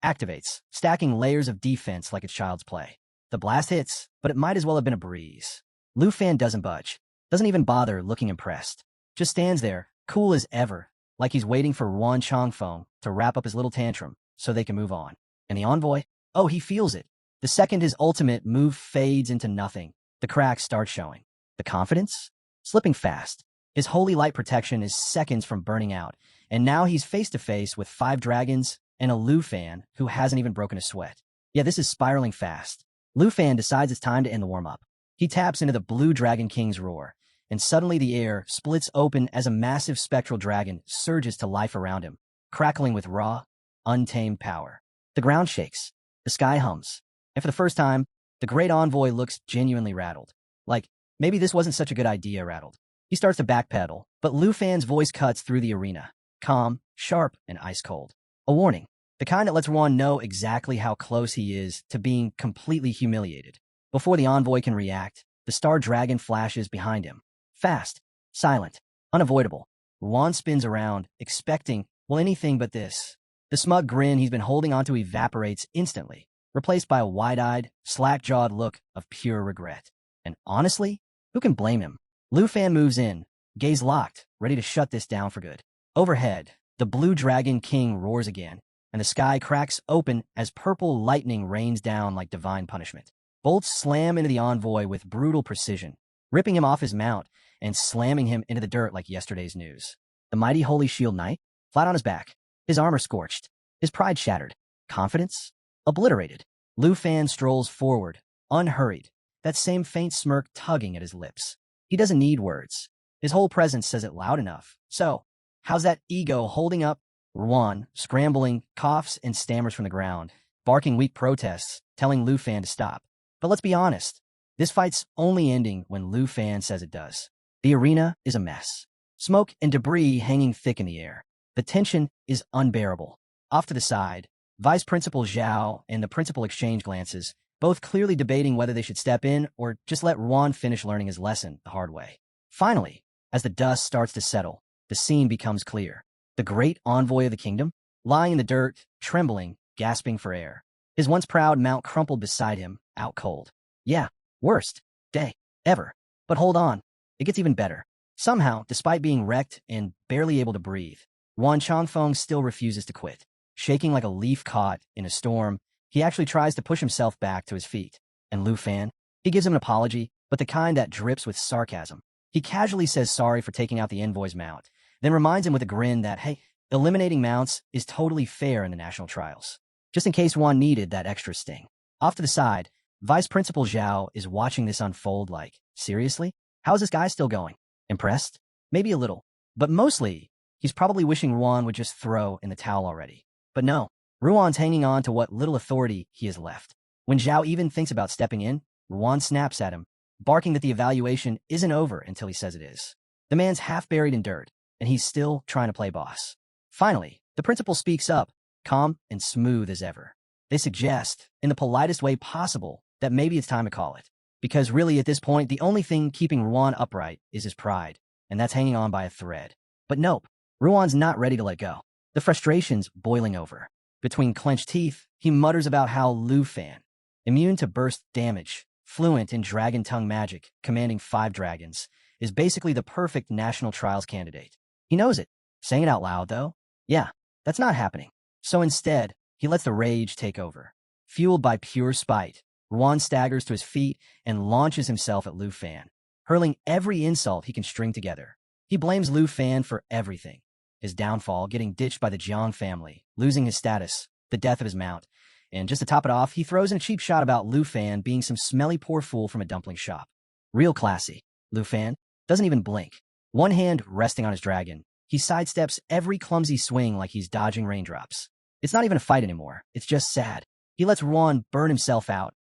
activates, stacking layers of defense like it's child's play. The blast hits, but it might as well have been a breeze. Lu Fan doesn't budge, doesn't even bother looking impressed. Just stands there, cool as ever, like he's waiting for Ruan Changfeng to wrap up his little tantrum so they can move on. And the envoy? Oh, he feels it. The second his ultimate move fades into nothing, the cracks start showing. The confidence? Slipping fast. His holy light protection is seconds from burning out, and now he's face-to-face with 5 dragons and a Lu Fan who hasn't even broken a sweat. Yeah, this is spiraling fast. Lu Fan decides it's time to end the warm-up. He taps into the Blue Dragon King's roar, and suddenly the air splits open as a massive spectral dragon surges to life around him, crackling with raw, untamed power. The ground shakes. The sky hums. And for the first time, the great envoy looks genuinely rattled. Like, maybe this wasn't such a good idea rattled. He starts to backpedal, but Lu Fan's voice cuts through the arena. Calm, sharp, and ice-cold. A warning. The kind that lets Ruan know exactly how close he is to being completely humiliated. Before the envoy can react, the star dragon flashes behind him. Fast, silent, unavoidable. Ruan spins around, expecting, well, anything but this. The smug grin he's been holding onto evaporates instantly, replaced by a wide-eyed, slack-jawed look of pure regret. And honestly, who can blame him? Lu Fan moves in, gaze locked, ready to shut this down for good. Overhead, the Blue Dragon King roars again, and the sky cracks open as purple lightning rains down like divine punishment. Bolts slam into the envoy with brutal precision, ripping him off his mount and slamming him into the dirt like yesterday's news. The mighty Holy Shield Knight, flat on his back, his armor scorched, his pride shattered, confidence obliterated. Lu Fan strolls forward, unhurried, that same faint smirk tugging at his lips. He doesn't need words. His whole presence says it loud enough. So, how's that ego holding up? Ruan, scrambling, coughs and stammers from the ground, barking weak protests, telling Lu Fan to stop. But let's be honest, this fight's only ending when Lu Fan says it does. The arena is a mess. Smoke and debris hanging thick in the air. The tension is unbearable. Off to the side, Vice Principal Zhao and the principal exchange glances, both clearly debating whether they should step in or just let Ruan finish learning his lesson the hard way. Finally, as the dust starts to settle, the scene becomes clear. The great envoy of the kingdom, lying in the dirt, trembling, gasping for air. His once proud mount crumpled beside him, out cold. Yeah, worst day ever. But hold on, it gets even better. Somehow, despite being wrecked and barely able to breathe, Wan Changfeng still refuses to quit. Shaking like a leaf caught in a storm, he actually tries to push himself back to his feet. And Lu Fan, he gives him an apology, but the kind that drips with sarcasm. He casually says sorry for taking out the envoy's mount, then reminds him with a grin that, hey, eliminating mounts is totally fair in the national trials. Just in case Wan needed that extra sting. Off to the side, Vice Principal Zhao is watching this unfold like, seriously? How's this guy still going? Impressed? Maybe a little. But mostly, he's probably wishing Ruan would just throw in the towel already. But no, Ruan's hanging on to what little authority he has left. When Zhao even thinks about stepping in, Ruan snaps at him, barking that the evaluation isn't over until he says it is. The man's half buried in dirt, and he's still trying to play boss. Finally, the principal speaks up, calm and smooth as ever. They suggest, in the politest way possible, that maybe it's time to call it. Because really at this point, the only thing keeping Ruan upright is his pride, and that's hanging on by a thread. But nope, Ruan's not ready to let go. The frustration's boiling over. Between clenched teeth, he mutters about how Lu Fan, immune to burst damage, fluent in dragon tongue magic, commanding 5 dragons, is basically the perfect national trials candidate. He knows it. Saying it out loud, though? Yeah, that's not happening. So instead, he lets the rage take over. Fueled by pure spite, Ruan staggers to his feet and launches himself at Lu Fan, hurling every insult he can string together. He blames Lu Fan for everything. His downfall, getting ditched by the Jiang family, losing his status, the death of his mount, and just to top it off, he throws in a cheap shot about Lu Fan being some smelly poor fool from a dumpling shop. Real classy. Lu Fan doesn't even blink. One hand resting on his dragon, he sidesteps every clumsy swing like he's dodging raindrops. It's not even a fight anymore. It's just sad. He lets Ruan burn himself out,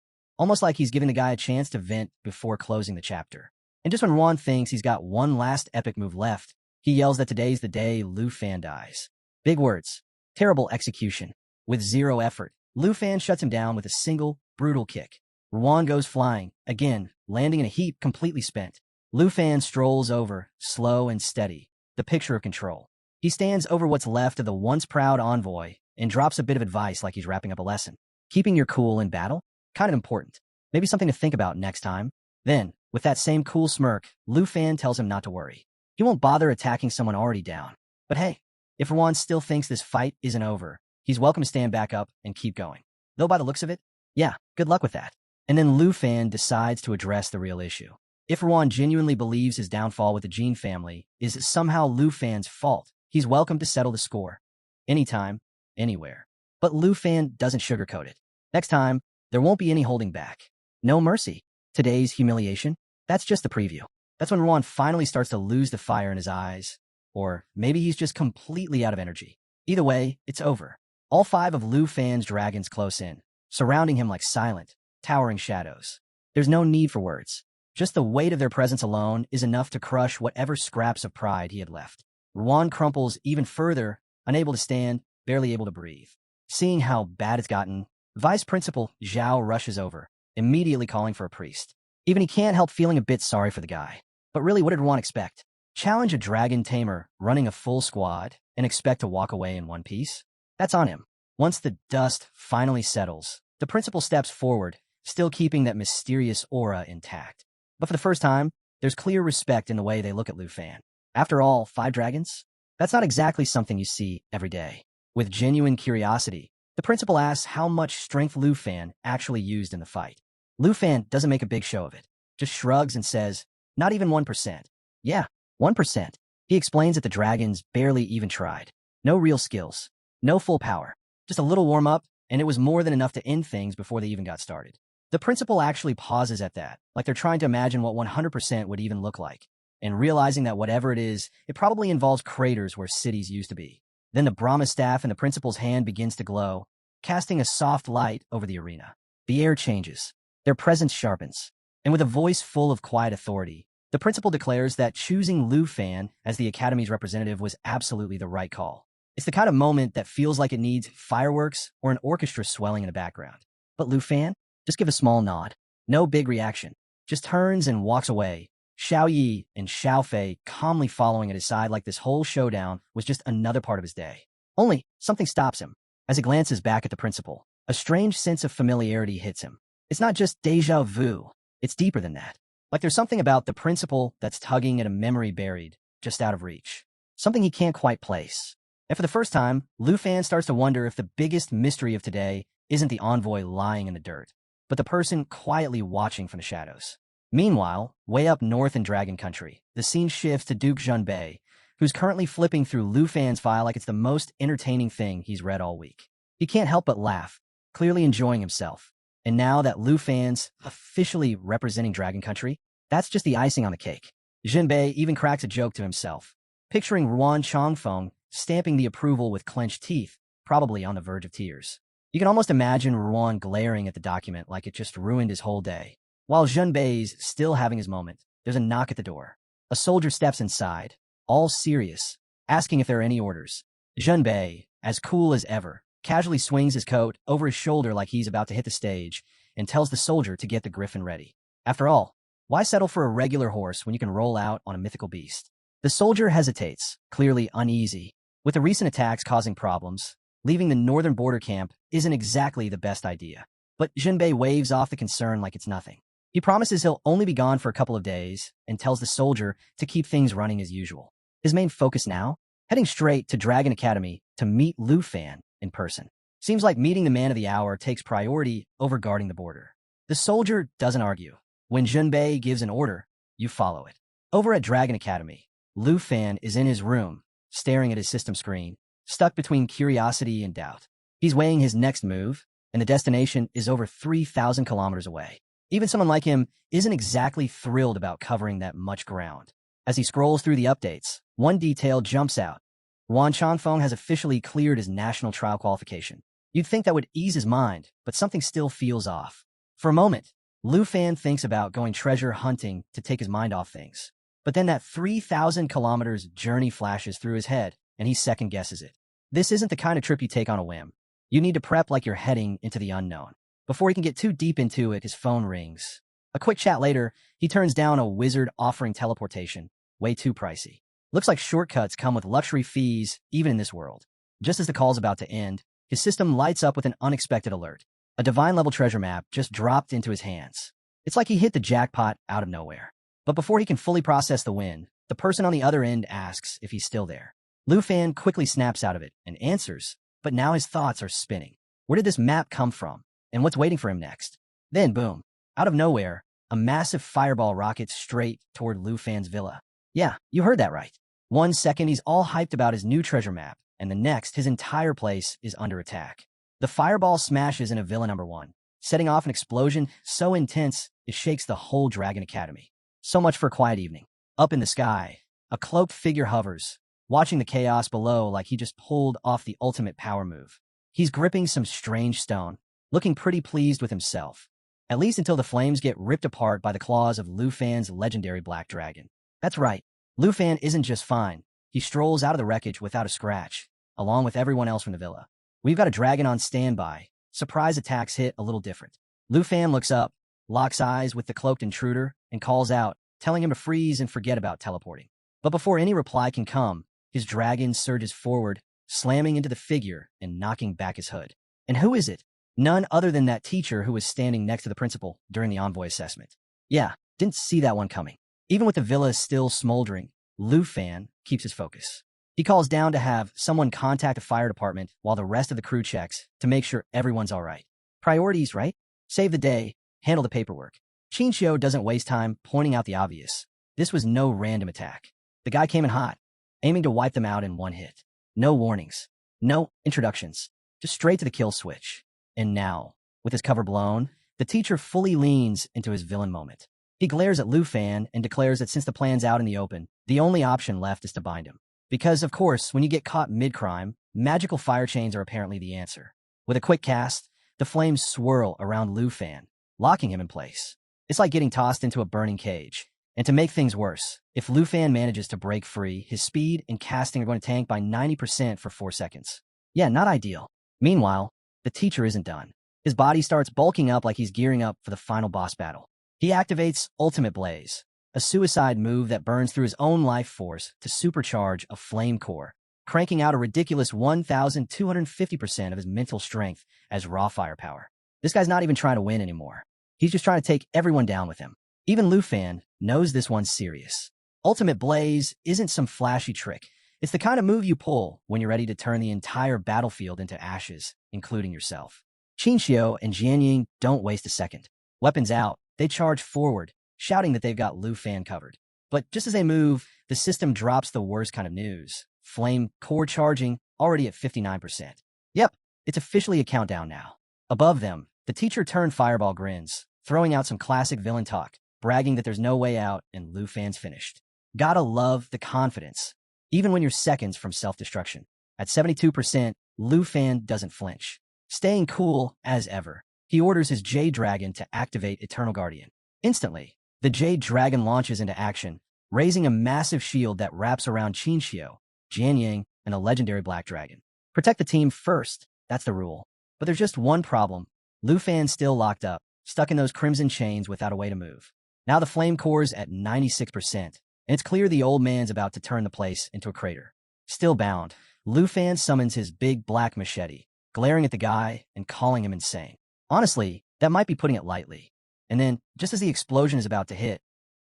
almost like he's giving the guy a chance to vent before closing the chapter. And just when Ruan thinks he's got one last epic move left, he yells that today's the day Lu Fan dies. Big words. Terrible execution. With zero effort, Lu Fan shuts him down with a single, brutal kick. Ruan goes flying, again, landing in a heap completely spent. Lu Fan strolls over, slow and steady, the picture of control. He stands over what's left of the once proud envoy and drops a bit of advice like he's wrapping up a lesson. Keeping your cool in battle? Kind of important. Maybe something to think about next time. Then, with that same cool smirk, Lu Fan tells him not to worry. He won't bother attacking someone already down. But hey, if Ruan still thinks this fight isn't over, he's welcome to stand back up and keep going. Though by the looks of it, yeah, good luck with that. And then Lu Fan decides to address the real issue. If Ruan genuinely believes his downfall with the Jin family is somehow Lu Fan's fault, he's welcome to settle the score. Anytime, anywhere. But Lu Fan doesn't sugarcoat it. Next time, there won't be any holding back. No mercy. Today's humiliation, that's just the preview. That's when Ruan finally starts to lose the fire in his eyes. Or maybe he's just completely out of energy. Either way, it's over. All 5 of Lu Fan's dragons close in, surrounding him like silent, towering shadows. There's no need for words. Just the weight of their presence alone is enough to crush whatever scraps of pride he had left. Ruan crumples even further, unable to stand, barely able to breathe. Seeing how bad it's gotten, Vice Principal Zhao rushes over, immediately calling for a priest. Even he can't help feeling a bit sorry for the guy. But really, what did Ruan expect? Challenge a dragon tamer running a full squad and expect to walk away in one piece? That's on him. Once the dust finally settles, the principal steps forward, still keeping that mysterious aura intact. But for the first time, there's clear respect in the way they look at Lu Fan. After all, 5 dragons? That's not exactly something you see every day. With genuine curiosity, the principal asks how much strength Lu Fan actually used in the fight. Lu Fan doesn't make a big show of it, just shrugs and says, not even 1%. Yeah, 1%. He explains that the dragons barely even tried. No real skills, no full power, just a little warm-up and it was more than enough to end things before they even got started. The principal actually pauses at that, like they're trying to imagine what 100% would even look like, and realizing that whatever it is, it probably involves craters where cities used to be. Then the Brahma staff in the principal's hand begins to glow, casting a soft light over the arena. The air changes. Their presence sharpens. And with a voice full of quiet authority, the principal declares that choosing Lu Fan as the Academy's representative was absolutely the right call. It's the kind of moment that feels like it needs fireworks or an orchestra swelling in the background. But Lu Fan just give a small nod. No big reaction. Just turns and walks away. Xiao Yi and Xiao Fei calmly following at his side like this whole showdown was just another part of his day. Only, something stops him. As he glances back at the principal, a strange sense of familiarity hits him. It's not just deja vu. It's deeper than that. Like there's something about the principal that's tugging at a memory buried, just out of reach. Something he can't quite place. And for the first time, Lu Fan starts to wonder if the biggest mystery of today isn't the envoy lying in the dirt, but the person quietly watching from the shadows. Meanwhile, way up north in Dragon Country, the scene shifts to Duke Junbei, who's currently flipping through Lu Fan's file like it's the most entertaining thing he's read all week. He can't help but laugh, clearly enjoying himself. And now that Lu Fan's officially representing Dragon Country, that's just the icing on the cake. Junbei even cracks a joke to himself, picturing Ruan Chongfeng stamping the approval with clenched teeth, probably on the verge of tears. You can almost imagine Ruan glaring at the document like it just ruined his whole day. While Junbei's still having his moment, there's a knock at the door. A soldier steps inside, all serious, asking if there are any orders. Junbei, as cool as ever, casually swings his coat over his shoulder like he's about to hit the stage and tells the soldier to get the griffin ready. After all, why settle for a regular horse when you can roll out on a mythical beast? The soldier hesitates, clearly uneasy. With the recent attacks causing problems, leaving the northern border camp isn't exactly the best idea. But Junbei waves off the concern like it's nothing. He promises he'll only be gone for a couple of days and tells the soldier to keep things running as usual. His main focus now? Heading straight to Dragon Academy to meet Lu Fan in person. Seems like meeting the man of the hour takes priority over guarding the border. The soldier doesn't argue. When Junbei gives an order, you follow it. Over at Dragon Academy, Lu Fan is in his room, staring at his system screen, stuck between curiosity and doubt. He's weighing his next move, and the destination is over 3,000 kilometers away. Even someone like him isn't exactly thrilled about covering that much ground. As he scrolls through the updates, one detail jumps out. Ruan Chongfeng has officially cleared his national trial qualification. You'd think that would ease his mind, but something still feels off. For a moment, Lu Fan thinks about going treasure hunting to take his mind off things. But then that 3,000 kilometers journey flashes through his head, and he second-guesses it. This isn't the kind of trip you take on a whim. You need to prep like you're heading into the unknown. Before he can get too deep into it, his phone rings. A quick chat later, he turns down a wizard offering teleportation. Way too pricey. Looks like shortcuts come with luxury fees, even in this world. Just as the call's about to end, his system lights up with an unexpected alert. A divine-level treasure map just dropped into his hands. It's like he hit the jackpot out of nowhere. But before he can fully process the win, the person on the other end asks if he's still there. Lu Fan quickly snaps out of it and answers, but now his thoughts are spinning. Where did this map come from? And what's waiting for him next? Then, boom, out of nowhere, a massive fireball rockets straight toward Lu Fan's villa. Yeah, you heard that right. 1 second, he's all hyped about his new treasure map, and the next, his entire place is under attack. The fireball smashes into Villa Number 1, setting off an explosion so intense it shakes the whole Dragon Academy. So much for a quiet evening. Up in the sky, a cloaked figure hovers, watching the chaos below like he just pulled off the ultimate power move. He's gripping some strange stone, looking pretty pleased with himself. At least until the flames get ripped apart by the claws of Lu Fan's legendary black dragon. That's right, Lu Fan isn't just fine. He strolls out of the wreckage without a scratch, along with everyone else from the villa. We've got a dragon on standby. Surprise attacks hit a little different. Lu Fan looks up, locks eyes with the cloaked intruder, and calls out, telling him to freeze and forget about teleporting. But before any reply can come, his dragon surges forward, slamming into the figure and knocking back his hood. And who is it? None other than that teacher who was standing next to the principal during the envoy assessment. Yeah, didn't see that one coming. Even with the villa still smoldering, Lu Fan keeps his focus. He calls down to have someone contact the fire department while the rest of the crew checks to make sure everyone's all right. Priorities, right? Save the day, handle the paperwork. Chinchio doesn't waste time pointing out the obvious. This was no random attack. The guy came in hot, aiming to wipe them out in one hit. No warnings. No introductions. Just straight to the kill switch. And now, with his cover blown, the teacher fully leans into his villain moment. He glares at Lu Fan and declares that since the plan's out in the open, the only option left is to bind him. Because, of course, when you get caught mid-crime, magical fire chains are apparently the answer. With a quick cast, the flames swirl around Lu Fan, locking him in place. It's like getting tossed into a burning cage. And to make things worse, if Lu Fan manages to break free, his speed and casting are going to tank by 90% for 4 seconds. Yeah, not ideal. Meanwhile, the teacher isn't done. His body starts bulking up like he's gearing up for the final boss battle. He activates Ultimate Blaze, a suicide move that burns through his own life force to supercharge a flame core, cranking out a ridiculous 1,250% of his mental strength as raw firepower. This guy's not even trying to win anymore. He's just trying to take everyone down with him. Even Lu Fan knows this one's serious. Ultimate Blaze isn't some flashy trick. It's the kind of move you pull when you're ready to turn the entire battlefield into ashes, including yourself. Qinxiu and Jianying don't waste a second. Weapons out, they charge forward, shouting that they've got Lu Fan covered. But just as they move, the system drops the worst kind of news. Flame core charging, already at 59%. Yep, it's officially a countdown now. Above them, the teacher turned fireball grins, throwing out some classic villain talk, bragging that there's no way out and Lu Fan's finished. Gotta love the confidence, even when you're seconds from self-destruction. At 72%, Lu Fan doesn't flinch. Staying cool as ever, he orders his Jade Dragon to activate Eternal Guardian. Instantly, the Jade Dragon launches into action, raising a massive shield that wraps around Qinxiu, Jianying, and a legendary Black Dragon. Protect the team first, that's the rule. But there's just one problem. Lu Fan's still locked up, stuck in those crimson chains without a way to move. Now the flame core's at 96%, and it's clear the old man's about to turn the place into a crater. Still bound, Lu Fan summons his big black machete, glaring at the guy and calling him insane. Honestly, that might be putting it lightly. And then, just as the explosion is about to hit,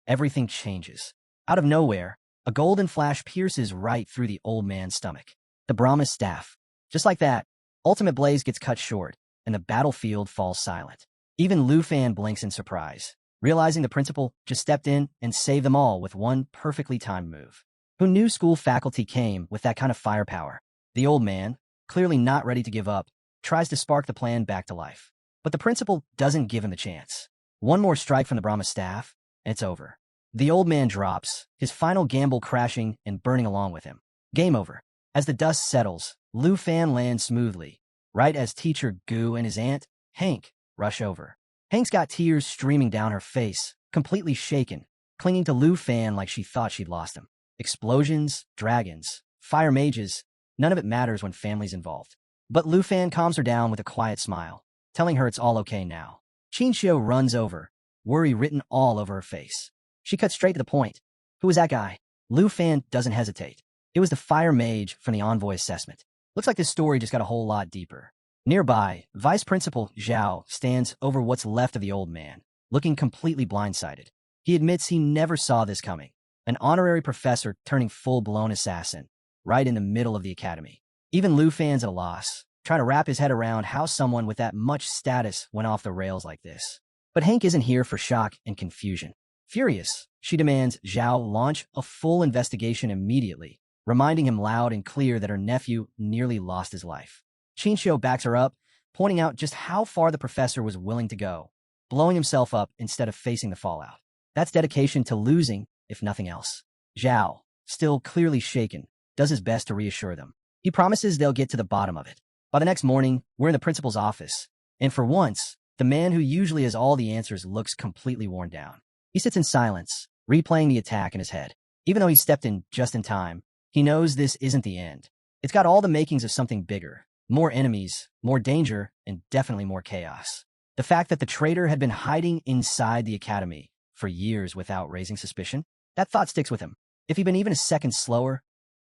everything changes. Out of nowhere, a golden flash pierces right through the old man's stomach. The Brahma's staff. Just like that, Ultimate Blaze gets cut short, and the battlefield falls silent. Even Lu Fan blinks in surprise, realizing the principal just stepped in and saved them all with one perfectly timed move. Who knew school faculty came with that kind of firepower? The old man, clearly not ready to give up, tries to spark the plan back to life. But the principal doesn't give him the chance. One more strike from the Brahma staff, and it's over. The old man drops, his final gamble crashing and burning along with him. Game over. As the dust settles, Lu Fan lands smoothly, right as teacher Gu and his aunt, Hank, rush over. Hank's got tears streaming down her face, completely shaken, clinging to Lu Fan like she thought she'd lost him. Explosions, dragons, fire mages, none of it matters when family's involved. But Lu Fan calms her down with a quiet smile, telling her it's all okay now. Qinxiu runs over, worry written all over her face. She cuts straight to the point. Who was that guy? Lu Fan doesn't hesitate. It was the fire mage from the envoy assessment. Looks like this story just got a whole lot deeper. Nearby, Vice Principal Zhao stands over what's left of the old man, looking completely blindsided. He admits he never saw this coming. An honorary professor turning full-blown assassin, right in the middle of the academy. Even Lu Fan's at a loss, trying to wrap his head around how someone with that much status went off the rails like this. But Hank isn't here for shock and confusion. Furious, she demands Zhao launch a full investigation immediately, reminding him loud and clear that her nephew nearly lost his life. Qinxiu backs her up, pointing out just how far the professor was willing to go, blowing himself up instead of facing the fallout. That's dedication to losing, if nothing else. Zhao, still clearly shaken, does his best to reassure them. He promises they'll get to the bottom of it. By the next morning, we're in the principal's office, and for once, the man who usually has all the answers looks completely worn down. He sits in silence, replaying the attack in his head. Even though he stepped in just in time, he knows this isn't the end. It's got all the makings of something bigger. More enemies, more danger, and definitely more chaos. The fact that the traitor had been hiding inside the academy for years without raising suspicion, that thought sticks with him. If he'd been even a second slower,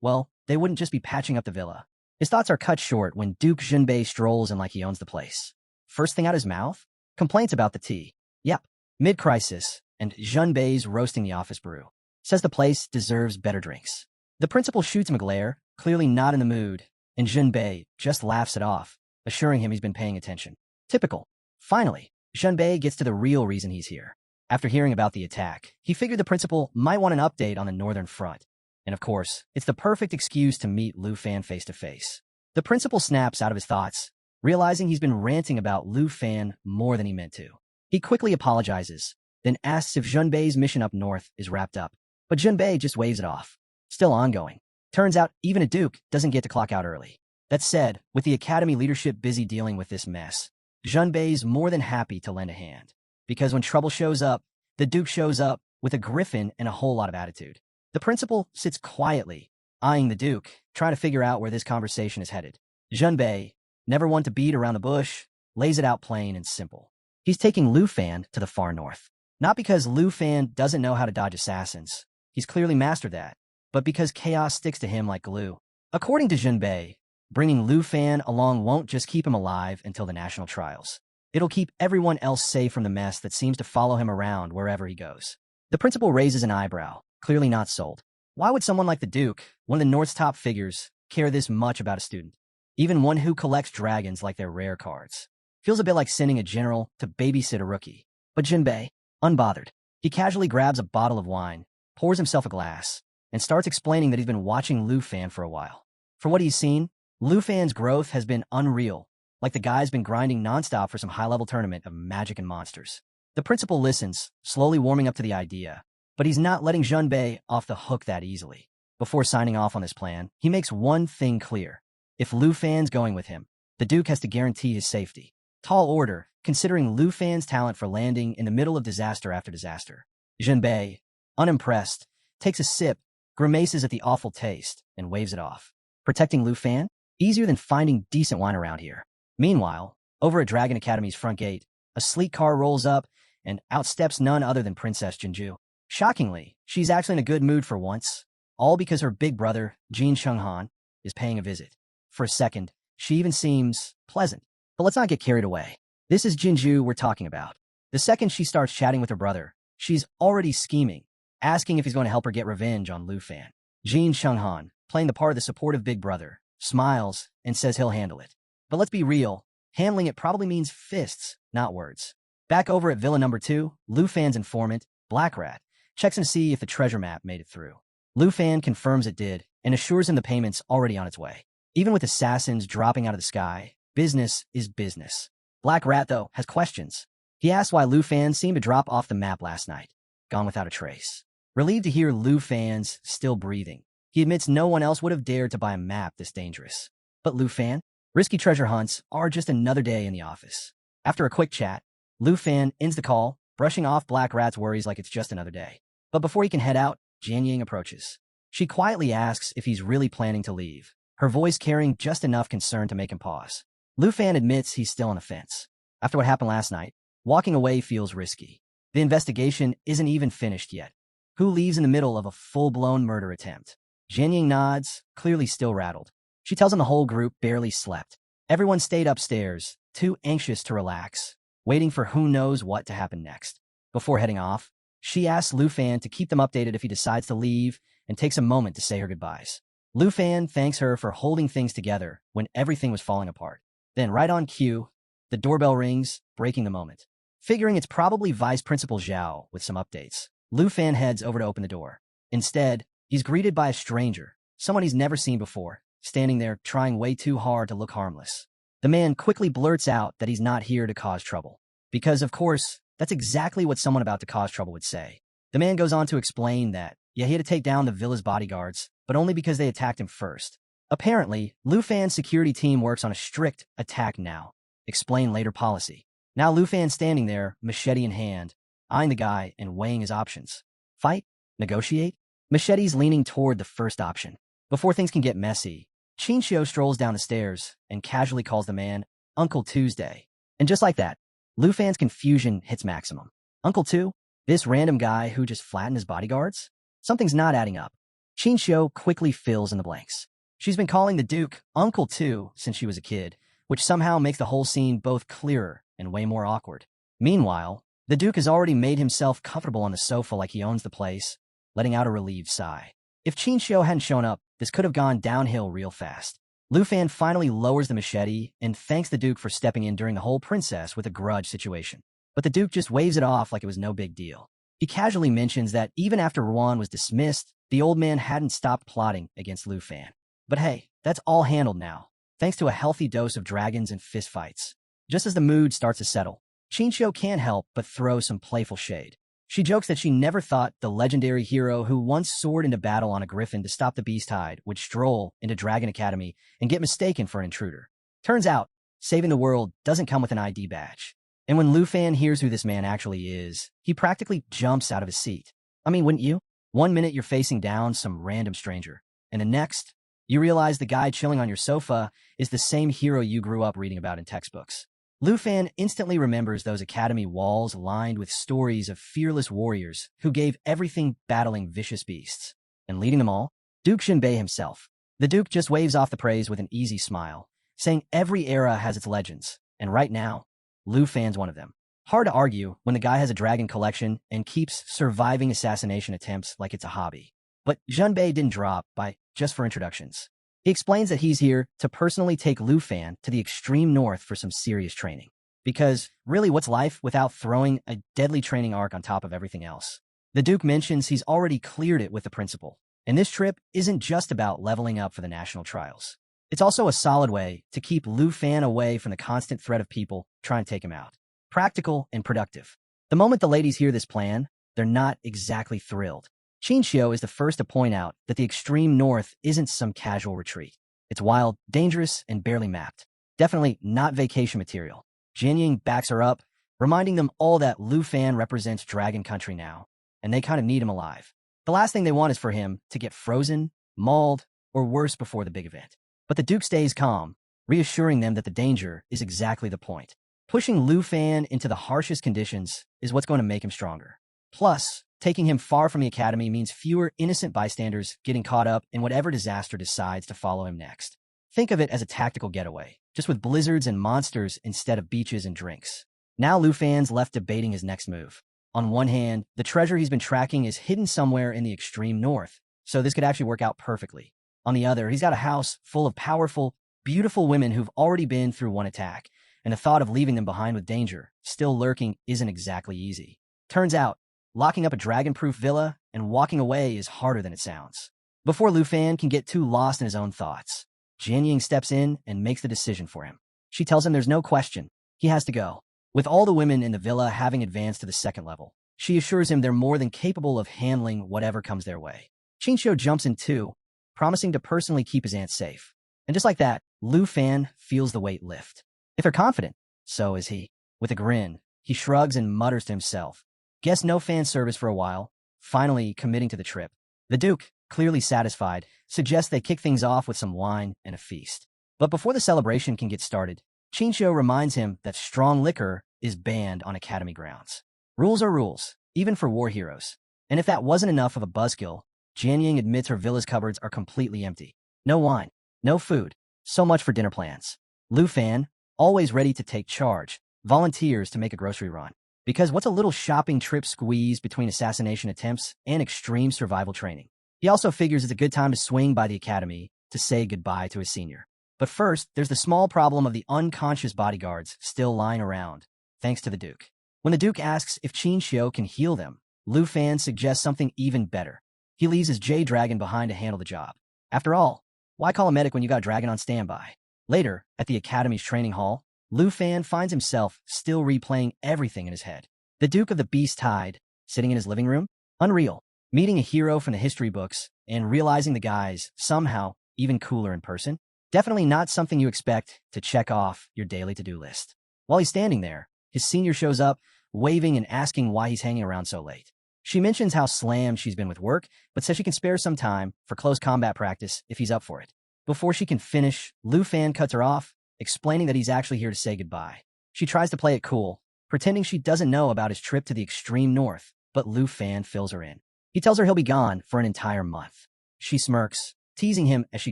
well, they wouldn't just be patching up the villa. His thoughts are cut short when Duke Junbei strolls in like he owns the place. First thing out his mouth? Complaints about the tea. Yep, mid-crisis, and Junbei's roasting the office brew. Says the place deserves better drinks. The principal shoots him a glare, clearly not in the mood, and Junbei just laughs it off, assuring him he's been paying attention. Typical. Finally, Junbei gets to the real reason he's here. After hearing about the attack, he figured the principal might want an update on the northern front. And of course, it's the perfect excuse to meet Lu Fan face to face. The principal snaps out of his thoughts, realizing he's been ranting about Lu Fan more than he meant to. He quickly apologizes, then asks if Junbei's mission up north is wrapped up. But Junbei just waves it off. Still ongoing. Turns out even a duke doesn't get to clock out early. That said, with the academy leadership busy dealing with this mess, Junbei's more than happy to lend a hand. Because when trouble shows up, the duke shows up with a griffin and a whole lot of attitude. The principal sits quietly, eyeing the duke, trying to figure out where this conversation is headed. Junbei, never one to beat around the bush, lays it out plain and simple. He's taking Lu Fan to the far north. Not because Lu Fan doesn't know how to dodge assassins. He's clearly mastered that. But because chaos sticks to him like glue. According to Junbei, bringing Lu Fan along won't just keep him alive until the national trials. It'll keep everyone else safe from the mess that seems to follow him around wherever he goes. The principal raises an eyebrow, clearly not sold. Why would someone like the Duke, one of the North's top figures, care this much about a student? Even one who collects dragons like they're rare cards. Feels a bit like sending a general to babysit a rookie. But Junbei, unbothered, he casually grabs a bottle of wine, pours himself a glass, and starts explaining that he's been watching Lu Fan for a while. For what he's seen, Lu Fan's growth has been unreal, like the guy's been grinding nonstop for some high-level tournament of magic and monsters. The principal listens, slowly warming up to the idea, but he's not letting Junbei off the hook that easily. Before signing off on this plan, he makes one thing clear. If Lu Fan's going with him, the Duke has to guarantee his safety. Tall order, considering Lu Fan's talent for landing in the middle of disaster after disaster. Junbei, unimpressed, takes a sip, grimaces at the awful taste, and waves it off. Protecting Lu Fan? Easier than finding decent wine around here. Meanwhile, over at Dragon Academy's front gate, a sleek car rolls up, and out steps none other than Princess Jinju. Shockingly, she's actually in a good mood for once, all because her big brother, Jin Chunghan, is paying a visit. For a second, she even seems pleasant. But let's not get carried away. This is Jinju we're talking about. The second she starts chatting with her brother, she's already scheming, asking if he's going to help her get revenge on Lu Fan. Jin Chunghan, playing the part of the supportive big brother, smiles and says he'll handle it. But let's be real, handling it probably means fists, not words. Back over at Villa Number 2, Lu Fan's informant, Black Rat, checks to see if the treasure map made it through. Lu Fan confirms it did and assures him the payment's already on its way. Even with assassins dropping out of the sky, business is business. Black Rat, though, has questions. He asks why Lu Fan seemed to drop off the map last night, gone without a trace. Relieved to hear Lu Fan's still breathing, he admits no one else would have dared to buy a map this dangerous. But Lu Fan? Risky treasure hunts are just another day in the office. After a quick chat, Lu Fan ends the call, brushing off Black Rat's worries like it's just another day. But before he can head out, Jian Ying approaches. She quietly asks if he's really planning to leave, her voice carrying just enough concern to make him pause. Lu Fan admits he's still on the fence. After what happened last night, walking away feels risky. The investigation isn't even finished yet. Who leaves in the middle of a full-blown murder attempt? Jian Ying nods, clearly still rattled. She tells him the whole group barely slept. Everyone stayed upstairs, too anxious to relax, waiting for who knows what to happen next. Before heading off, she asks Lu Fan to keep them updated if he decides to leave and takes a moment to say her goodbyes. Lu Fan thanks her for holding things together when everything was falling apart. Then, right on cue, the doorbell rings, breaking the moment. Figuring it's probably Vice Principal Zhao with some updates, Lu Fan heads over to open the door. Instead, he's greeted by a stranger, someone he's never seen before, standing there trying way too hard to look harmless. The man quickly blurts out that he's not here to cause trouble. Because, of course, that's exactly what someone about to cause trouble would say. The man goes on to explain that, yeah, he had to take down the villa's bodyguards, but only because they attacked him first. Apparently, Lu Fan's security team works on a strict attack now. Explain later policy. Now Lu Fan's standing there, machete in hand, eyeing the guy and weighing his options. Fight? Negotiate? Machete's leaning toward the first option. Before things can get messy, Qinxiu strolls down the stairs and casually calls the man Uncle Tuesday. And just like that, Lu Fan's confusion hits maximum. Uncle Tu? This random guy who just flattened his bodyguards? Something's not adding up. Qinxiu quickly fills in the blanks. She's been calling the Duke Uncle Tu since she was a kid, which somehow makes the whole scene both clearer and way more awkward. Meanwhile, the Duke has already made himself comfortable on the sofa like he owns the place, letting out a relieved sigh. If Qinxiu hadn't shown up, this could have gone downhill real fast. Lu Fan finally lowers the machete and thanks the Duke for stepping in during the whole princess with a grudge situation. But the Duke just waves it off like it was no big deal. He casually mentions that even after Ruan was dismissed, the old man hadn't stopped plotting against Lu Fan. But hey, that's all handled now. thanks to a healthy dose of dragons and fistfights. Just as the mood starts to settle, Chinchou can't help but throw some playful shade. She jokes that she never thought the legendary hero who once soared into battle on a griffin to stop the beast tide would stroll into Dragon Academy and get mistaken for an intruder. Turns out, saving the world doesn't come with an ID badge. And when Lu Fan hears who this man actually is, he practically jumps out of his seat. I mean, wouldn't you? One minute you're facing down some random stranger, and the next, you realize the guy chilling on your sofa is the same hero you grew up reading about in textbooks. Lu Fan instantly remembers those academy walls lined with stories of fearless warriors who gave everything battling vicious beasts. And leading them all, Duke Shinbei himself. The Duke just waves off the praise with an easy smile, saying every era has its legends, and right now, Lu Fan's one of them. Hard to argue when the guy has a dragon collection and keeps surviving assassination attempts like it's a hobby. But Junbei didn't drop by just for introductions. He explains that he's here to personally take Lu Fan to the extreme north for some serious training. Because, really, what's life without throwing a deadly training arc on top of everything else? The Duke mentions he's already cleared it with the principal, and this trip isn't just about leveling up for the national trials. It's also a solid way to keep Lu Fan away from the constant threat of people trying to take him out. Practical and productive. The moment the ladies hear this plan, they're not exactly thrilled. Chinchou is the first to point out that the extreme north isn't some casual retreat. It's wild, dangerous, and barely mapped. Definitely not vacation material. Jianying backs her up, reminding them all that Lu Fan represents Dragon Country now, and they kind of need him alive. The last thing they want is for him to get frozen, mauled, or worse before the big event. But the Duke stays calm, reassuring them that the danger is exactly the point. Pushing Lu Fan into the harshest conditions is what's going to make him stronger. Plus, taking him far from the academy means fewer innocent bystanders getting caught up in whatever disaster decides to follow him next. Think of it as a tactical getaway, just with blizzards and monsters instead of beaches and drinks. Now Lu Fan's left debating his next move. On one hand, the treasure he's been tracking is hidden somewhere in the extreme north, so this could actually work out perfectly. On the other, he's got a house full of powerful, beautiful women who've already been through one attack, and the thought of leaving them behind with danger still lurking isn't exactly easy. Turns out, locking up a dragon-proof villa and walking away is harder than it sounds. Before Lu Fan can get too lost in his own thoughts, Jianying steps in and makes the decision for him. She tells him there's no question. He has to go. With all the women in the villa having advanced to the second level, she assures him they're more than capable of handling whatever comes their way. Chinchou jumps in too, promising to personally keep his aunt safe. And just like that, Lu Fan feels the weight lift. If they're confident, so is he. With a grin, he shrugs and mutters to himself. Guess no fan service for a while, finally committing to the trip. The Duke, clearly satisfied, suggests they kick things off with some wine and a feast. But before the celebration can get started, Chinchou reminds him that strong liquor is banned on academy grounds. Rules are rules, even for war heroes. And if that wasn't enough of a buzzkill, Jianying admits her villa's cupboards are completely empty. No wine, no food, so much for dinner plans. Lu Fan, always ready to take charge, volunteers to make a grocery run. Because what's a little shopping trip squeezed between assassination attempts and extreme survival training? He also figures it's a good time to swing by the academy to say goodbye to his senior. But first, there's the small problem of the unconscious bodyguards still lying around, thanks to the Duke. When the Duke asks if Chinchou can heal them, Lu Fan suggests something even better. He leaves his J-Dragon behind to handle the job. After all, why call a medic when you got a dragon on standby? Later, at the academy's training hall, Lu Fan finds himself still replaying everything in his head. The Duke of the Beast Tide, sitting in his living room? Unreal. Meeting a hero from the history books and realizing the guy's somehow even cooler in person? Definitely not something you expect to check off your daily to-do list. While he's standing there, his senior shows up, waving and asking why he's hanging around so late. She mentions how slammed she's been with work, but says she can spare some time for close combat practice if he's up for it. Before she can finish, Lu Fan cuts her off, explaining that he's actually here to say goodbye. She tries to play it cool, pretending she doesn't know about his trip to the extreme north, but Lu Fan fills her in. He tells her he'll be gone for an entire month. She smirks, teasing him as she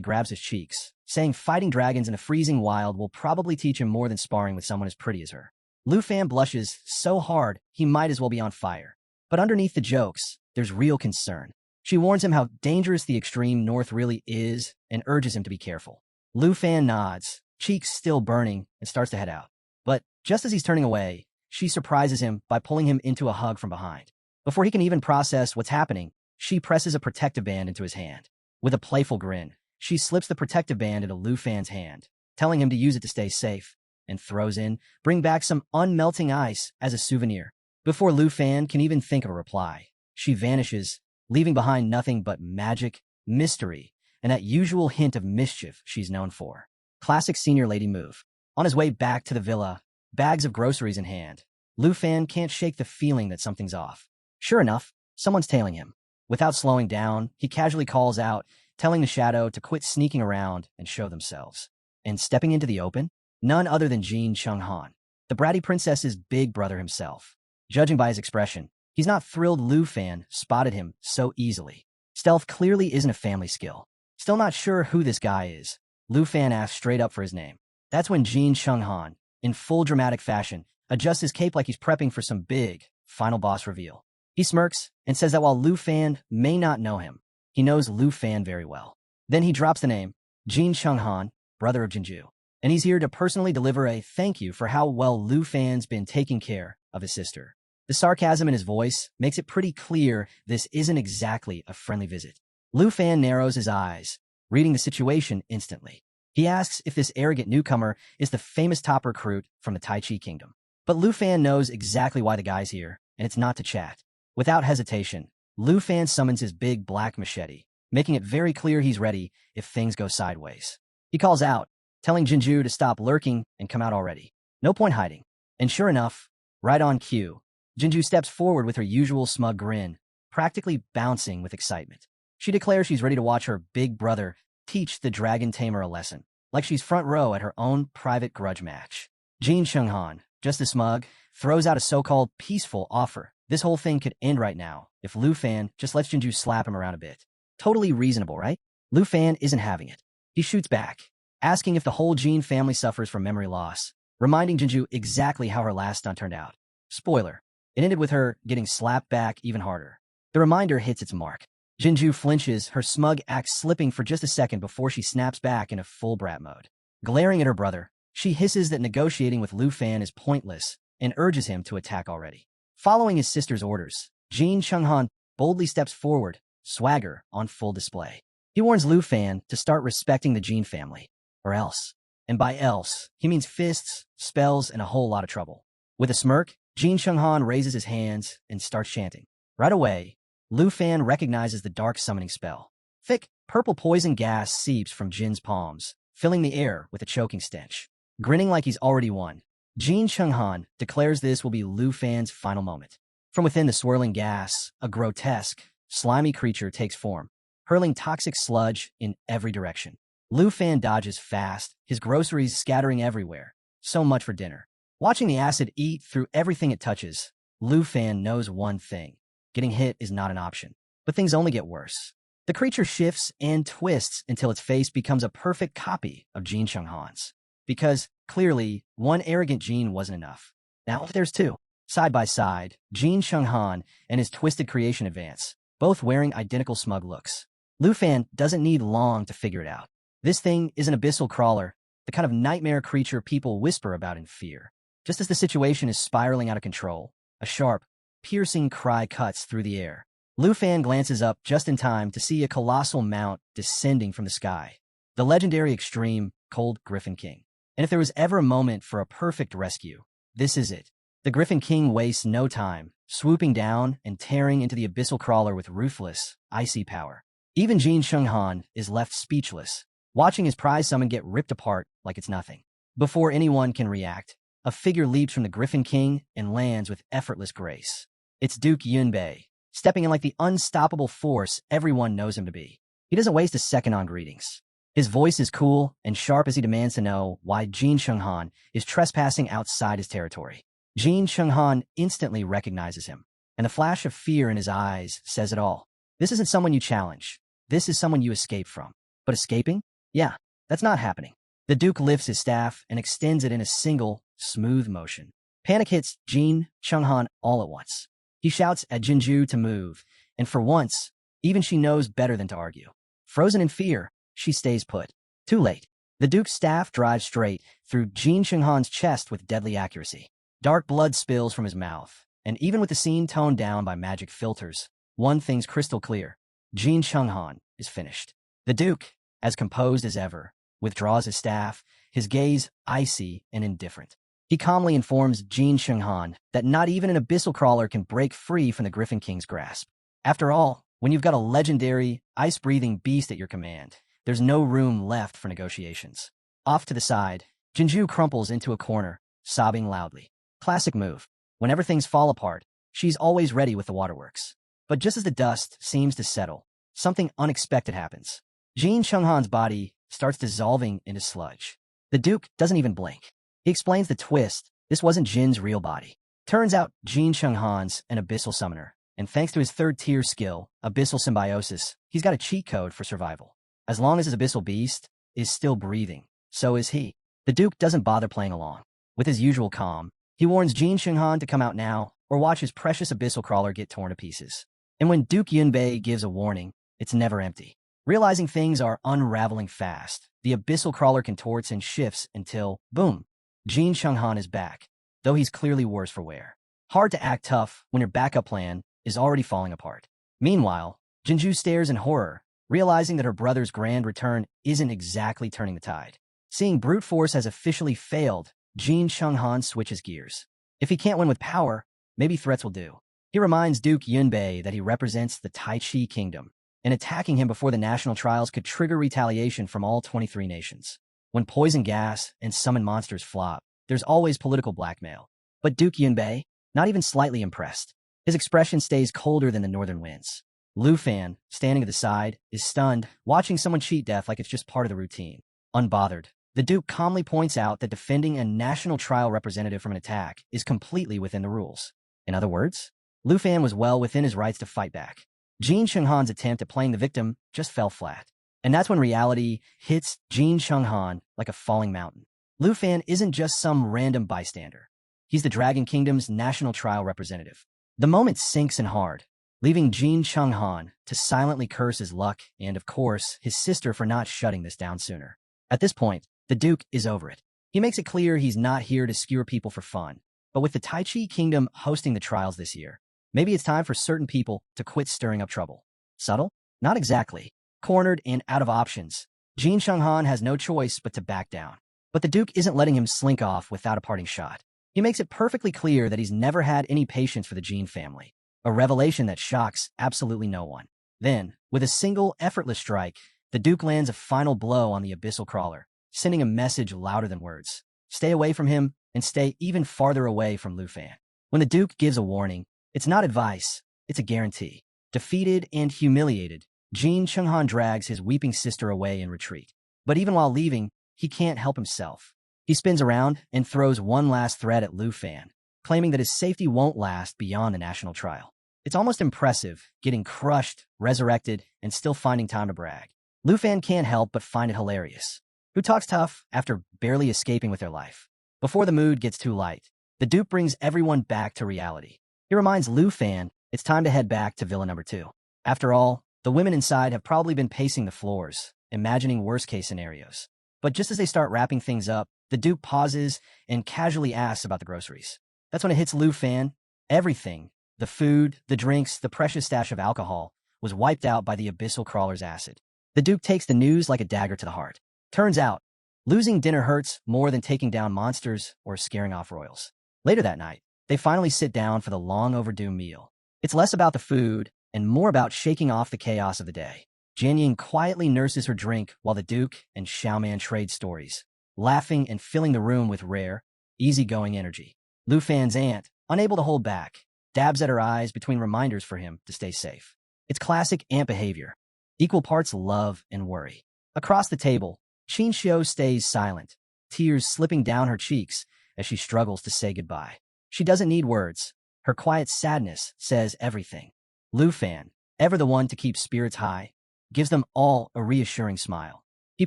grabs his cheeks, saying fighting dragons in the freezing wild will probably teach him more than sparring with someone as pretty as her. Lu Fan blushes so hard he might as well be on fire. But underneath the jokes, there's real concern. She warns him how dangerous the extreme north really is and urges him to be careful. Lu Fan nods, cheeks still burning, and starts to head out. But just as he's turning away, she surprises him by pulling him into a hug from behind. Before he can even process what's happening, she presses a protective band into his hand. With a playful grin, she slips the protective band into Lu Fan's hand. telling him to use it to stay safe, and throws in, bring back some unmelting ice as a souvenir. Before Lu Fan can even think of a reply, she vanishes, leaving behind nothing but magic, mystery, and that usual hint of mischief she's known for. Classic senior lady move. On his way back to the villa, bags of groceries in hand, Lu Fan can't shake the feeling that something's off. Sure enough, someone's tailing him. Without slowing down, he casually calls out, telling the shadow to quit sneaking around and show themselves. And stepping into the open, none other than Jin Chung-han, the bratty princess's big brother himself. Judging by his expression, he's not thrilled Lu Fan spotted him so easily. Stealth clearly isn't a family skill. Still not sure who this guy is, Lu Fan asks straight up for his name. That's when Jin Chung-han, in full dramatic fashion, adjusts his cape like he's prepping for some big, final boss reveal. He smirks and says that while Lu Fan may not know him, he knows Lu Fan very well. Then he drops the name, Jin Chung-han, brother of Jinju, and he's here to personally deliver a thank you for how well Lu Fan's been taking care of his sister. The sarcasm in his voice makes it pretty clear this isn't exactly a friendly visit. Lu Fan narrows his eyes, reading the situation instantly. He asks if this arrogant newcomer is the famous top recruit from the Tai Chi Kingdom. But Lu Fan knows exactly why the guy's here, and it's not to chat. Without hesitation, Lu Fan summons his big black machete, making it very clear he's ready if things go sideways. He calls out, telling Jinju to stop lurking and come out already. No point hiding. And sure enough, right on cue, Jinju steps forward with her usual smug grin, practically bouncing with excitement. She declares she's ready to watch her big brother teach the dragon tamer a lesson, like she's front row at her own private grudge match. Jin Chung-han, just as smug, throws out a so-called peaceful offer. This whole thing could end right now if Lu Fan just lets Jinju slap him around a bit. Totally reasonable, right? Lu Fan isn't having it. He shoots back, asking if the whole Jin family suffers from memory loss, reminding Jinju exactly how her last stunt turned out. Spoiler, it ended with her getting slapped back even harder. The reminder hits its mark. Jinju flinches, her smug act slipping for just a second before she snaps back into full brat mode. Glaring at her brother, she hisses that negotiating with Lu Fan is pointless and urges him to attack already. Following his sister's orders, Jin Chung-han boldly steps forward, swagger on full display. He warns Lu Fan to start respecting the Jin family, or else. And by else, he means fists, spells, and a whole lot of trouble. With a smirk, Jin Chung-han raises his hands and starts chanting. Right away, Lu Fan recognizes the dark summoning spell. Thick, purple poison gas seeps from Jin's palms, filling the air with a choking stench. Grinning like he's already won, Jin Chung-han declares this will be Lu Fan's final moment. From within the swirling gas, a grotesque, slimy creature takes form, hurling toxic sludge in every direction. Lu Fan dodges fast, his groceries scattering everywhere. So much for dinner. Watching the acid eat through everything it touches, Lu Fan knows one thing. Getting hit is not an option. But things only get worse. The creature shifts and twists until its face becomes a perfect copy of Jin Chung-han's. Because, clearly, one arrogant Jin wasn't enough. Now there's two. Side by side, Jin Chung-han and his twisted creation advance, both wearing identical smug looks. Lu Fan doesn't need long to figure it out. This thing is an abyssal crawler, the kind of nightmare creature people whisper about in fear. Just as the situation is spiraling out of control, a sharp, piercing cry cuts through the air. Lu Fan glances up just in time to see a colossal mount descending from the sky. The legendary extreme, cold Griffin King. And if there was ever a moment for a perfect rescue, this is it. The Griffin King wastes no time, swooping down and tearing into the abyssal crawler with ruthless, icy power. Even Jin Chung-han is left speechless, watching his prize summon get ripped apart like it's nothing. Before anyone can react, a figure leaps from the Griffin King and lands with effortless grace. It's Duke Yunbei, stepping in like the unstoppable force everyone knows him to be. He doesn't waste a second on greetings. His voice is cool and sharp as he demands to know why Jin Chung-han is trespassing outside his territory. Jin Chung-han instantly recognizes him, and the flash of fear in his eyes says it all. This isn't someone you challenge. This is someone you escape from. But escaping? Yeah, that's not happening. The Duke lifts his staff and extends it in a single, smooth motion. Panic hits Jin Chung-han all at once. He shouts at Jinju to move, and for once, even she knows better than to argue. Frozen in fear, she stays put. Too late. The Duke's staff drives straight through Jin Chung-han's chest with deadly accuracy. Dark blood spills from his mouth, and even with the scene toned down by magic filters, one thing's crystal clear. Jin Chung-han is finished. The Duke, as composed as ever, withdraws his staff, his gaze icy and indifferent. He calmly informs Jin Shenghan that not even an abyssal crawler can break free from the Griffin King's grasp. After all, when you've got a legendary, ice-breathing beast at your command, there's no room left for negotiations. Off to the side, Jinju crumples into a corner, sobbing loudly. Classic move. Whenever things fall apart, she's always ready with the waterworks. But just as the dust seems to settle, something unexpected happens. Jin Shenghan's body starts dissolving into sludge. The Duke doesn't even blink. He explains the twist. This wasn't Jin's real body. Turns out Jin Shenghan's an abyssal summoner, and thanks to his third-tier skill, abyssal symbiosis, he's got a cheat code for survival. As long as his abyssal beast is still breathing, so is he. The Duke doesn't bother playing along. With his usual calm, he warns Jin Shenghan to come out now or watch his precious abyssal crawler get torn to pieces. And when Duke Yunbei gives a warning, it's never empty. Realizing things are unraveling fast, the abyssal crawler contorts and shifts until, boom, Jin Shenghan is back, though he's clearly worse for wear. Hard to act tough when your backup plan is already falling apart. Meanwhile, Jinju stares in horror, realizing that her brother's grand return isn't exactly turning the tide. Seeing brute force has officially failed, Jin Shenghan switches gears. If he can't win with power, maybe threats will do. He reminds Duke Yunbei that he represents the Tai Chi Kingdom, and attacking him before the national trials could trigger retaliation from all 23 nations. When poison gas and summon monsters flop, there's always political blackmail. But Duke Yunbei, not even slightly impressed. His expression stays colder than the northern winds. Lu Fan, standing at the side, is stunned, watching someone cheat death like it's just part of the routine. Unbothered, the Duke calmly points out that defending a national trial representative from an attack is completely within the rules. In other words, Lu Fan was well within his rights to fight back. Jin Shenghan's attempt at playing the victim just fell flat. And that's when reality hits Jin Shenghan like a falling mountain. Lu Fan isn't just some random bystander. He's the Dragon Kingdom's national trial representative. The moment sinks in hard, leaving Jin Shenghan to silently curse his luck and, of course, his sister for not shutting this down sooner. At this point, the Duke is over it. He makes it clear he's not here to skewer people for fun. But with the Tai Chi Kingdom hosting the trials this year, maybe it's time for certain people to quit stirring up trouble. Subtle? Not exactly. Cornered and out of options, Jin Shenghan has no choice but to back down. But the Duke isn't letting him slink off without a parting shot. He makes it perfectly clear that he's never had any patience for the Jin family, a revelation that shocks absolutely no one. Then, with a single, effortless strike, the Duke lands a final blow on the abyssal crawler, sending a message louder than words. Stay away from him, and stay even farther away from Lu Fan. When the Duke gives a warning, it's not advice, it's a guarantee. Defeated and humiliated, Jin Shenghan drags his weeping sister away in retreat. But even while leaving, he can't help himself. He spins around and throws one last threat at Lu Fan, claiming that his safety won't last beyond the national trial. It's almost impressive, getting crushed, resurrected, and still finding time to brag. Lu Fan can't help but find it hilarious. Who talks tough after barely escaping with their life? Before the mood gets too light, the Duke brings everyone back to reality. He reminds Lu Fan it's time to head back to Villa Number 2. After all, the women inside have probably been pacing the floors, imagining worst-case scenarios. But just as they start wrapping things up, the Duke pauses and casually asks about the groceries. That's when it hits Lu Fan. Everything, the food, the drinks, the precious stash of alcohol, was wiped out by the abyssal crawler's acid. The Duke takes the news like a dagger to the heart. Turns out, losing dinner hurts more than taking down monsters or scaring off royals. Later that night, they finally sit down for the long-overdue meal. It's less about the food and more about shaking off the chaos of the day. Jianying quietly nurses her drink while the Duke and Xiaoman trade stories, laughing and filling the room with rare, easygoing energy. Lu Fan's aunt, unable to hold back, dabs at her eyes between reminders for him to stay safe. It's classic aunt behavior, equal parts love and worry. Across the table, Qin Xiu stays silent, tears slipping down her cheeks as she struggles to say goodbye. She doesn't need words. Her quiet sadness says everything. Lu Fan, ever the one to keep spirits high, gives them all a reassuring smile. He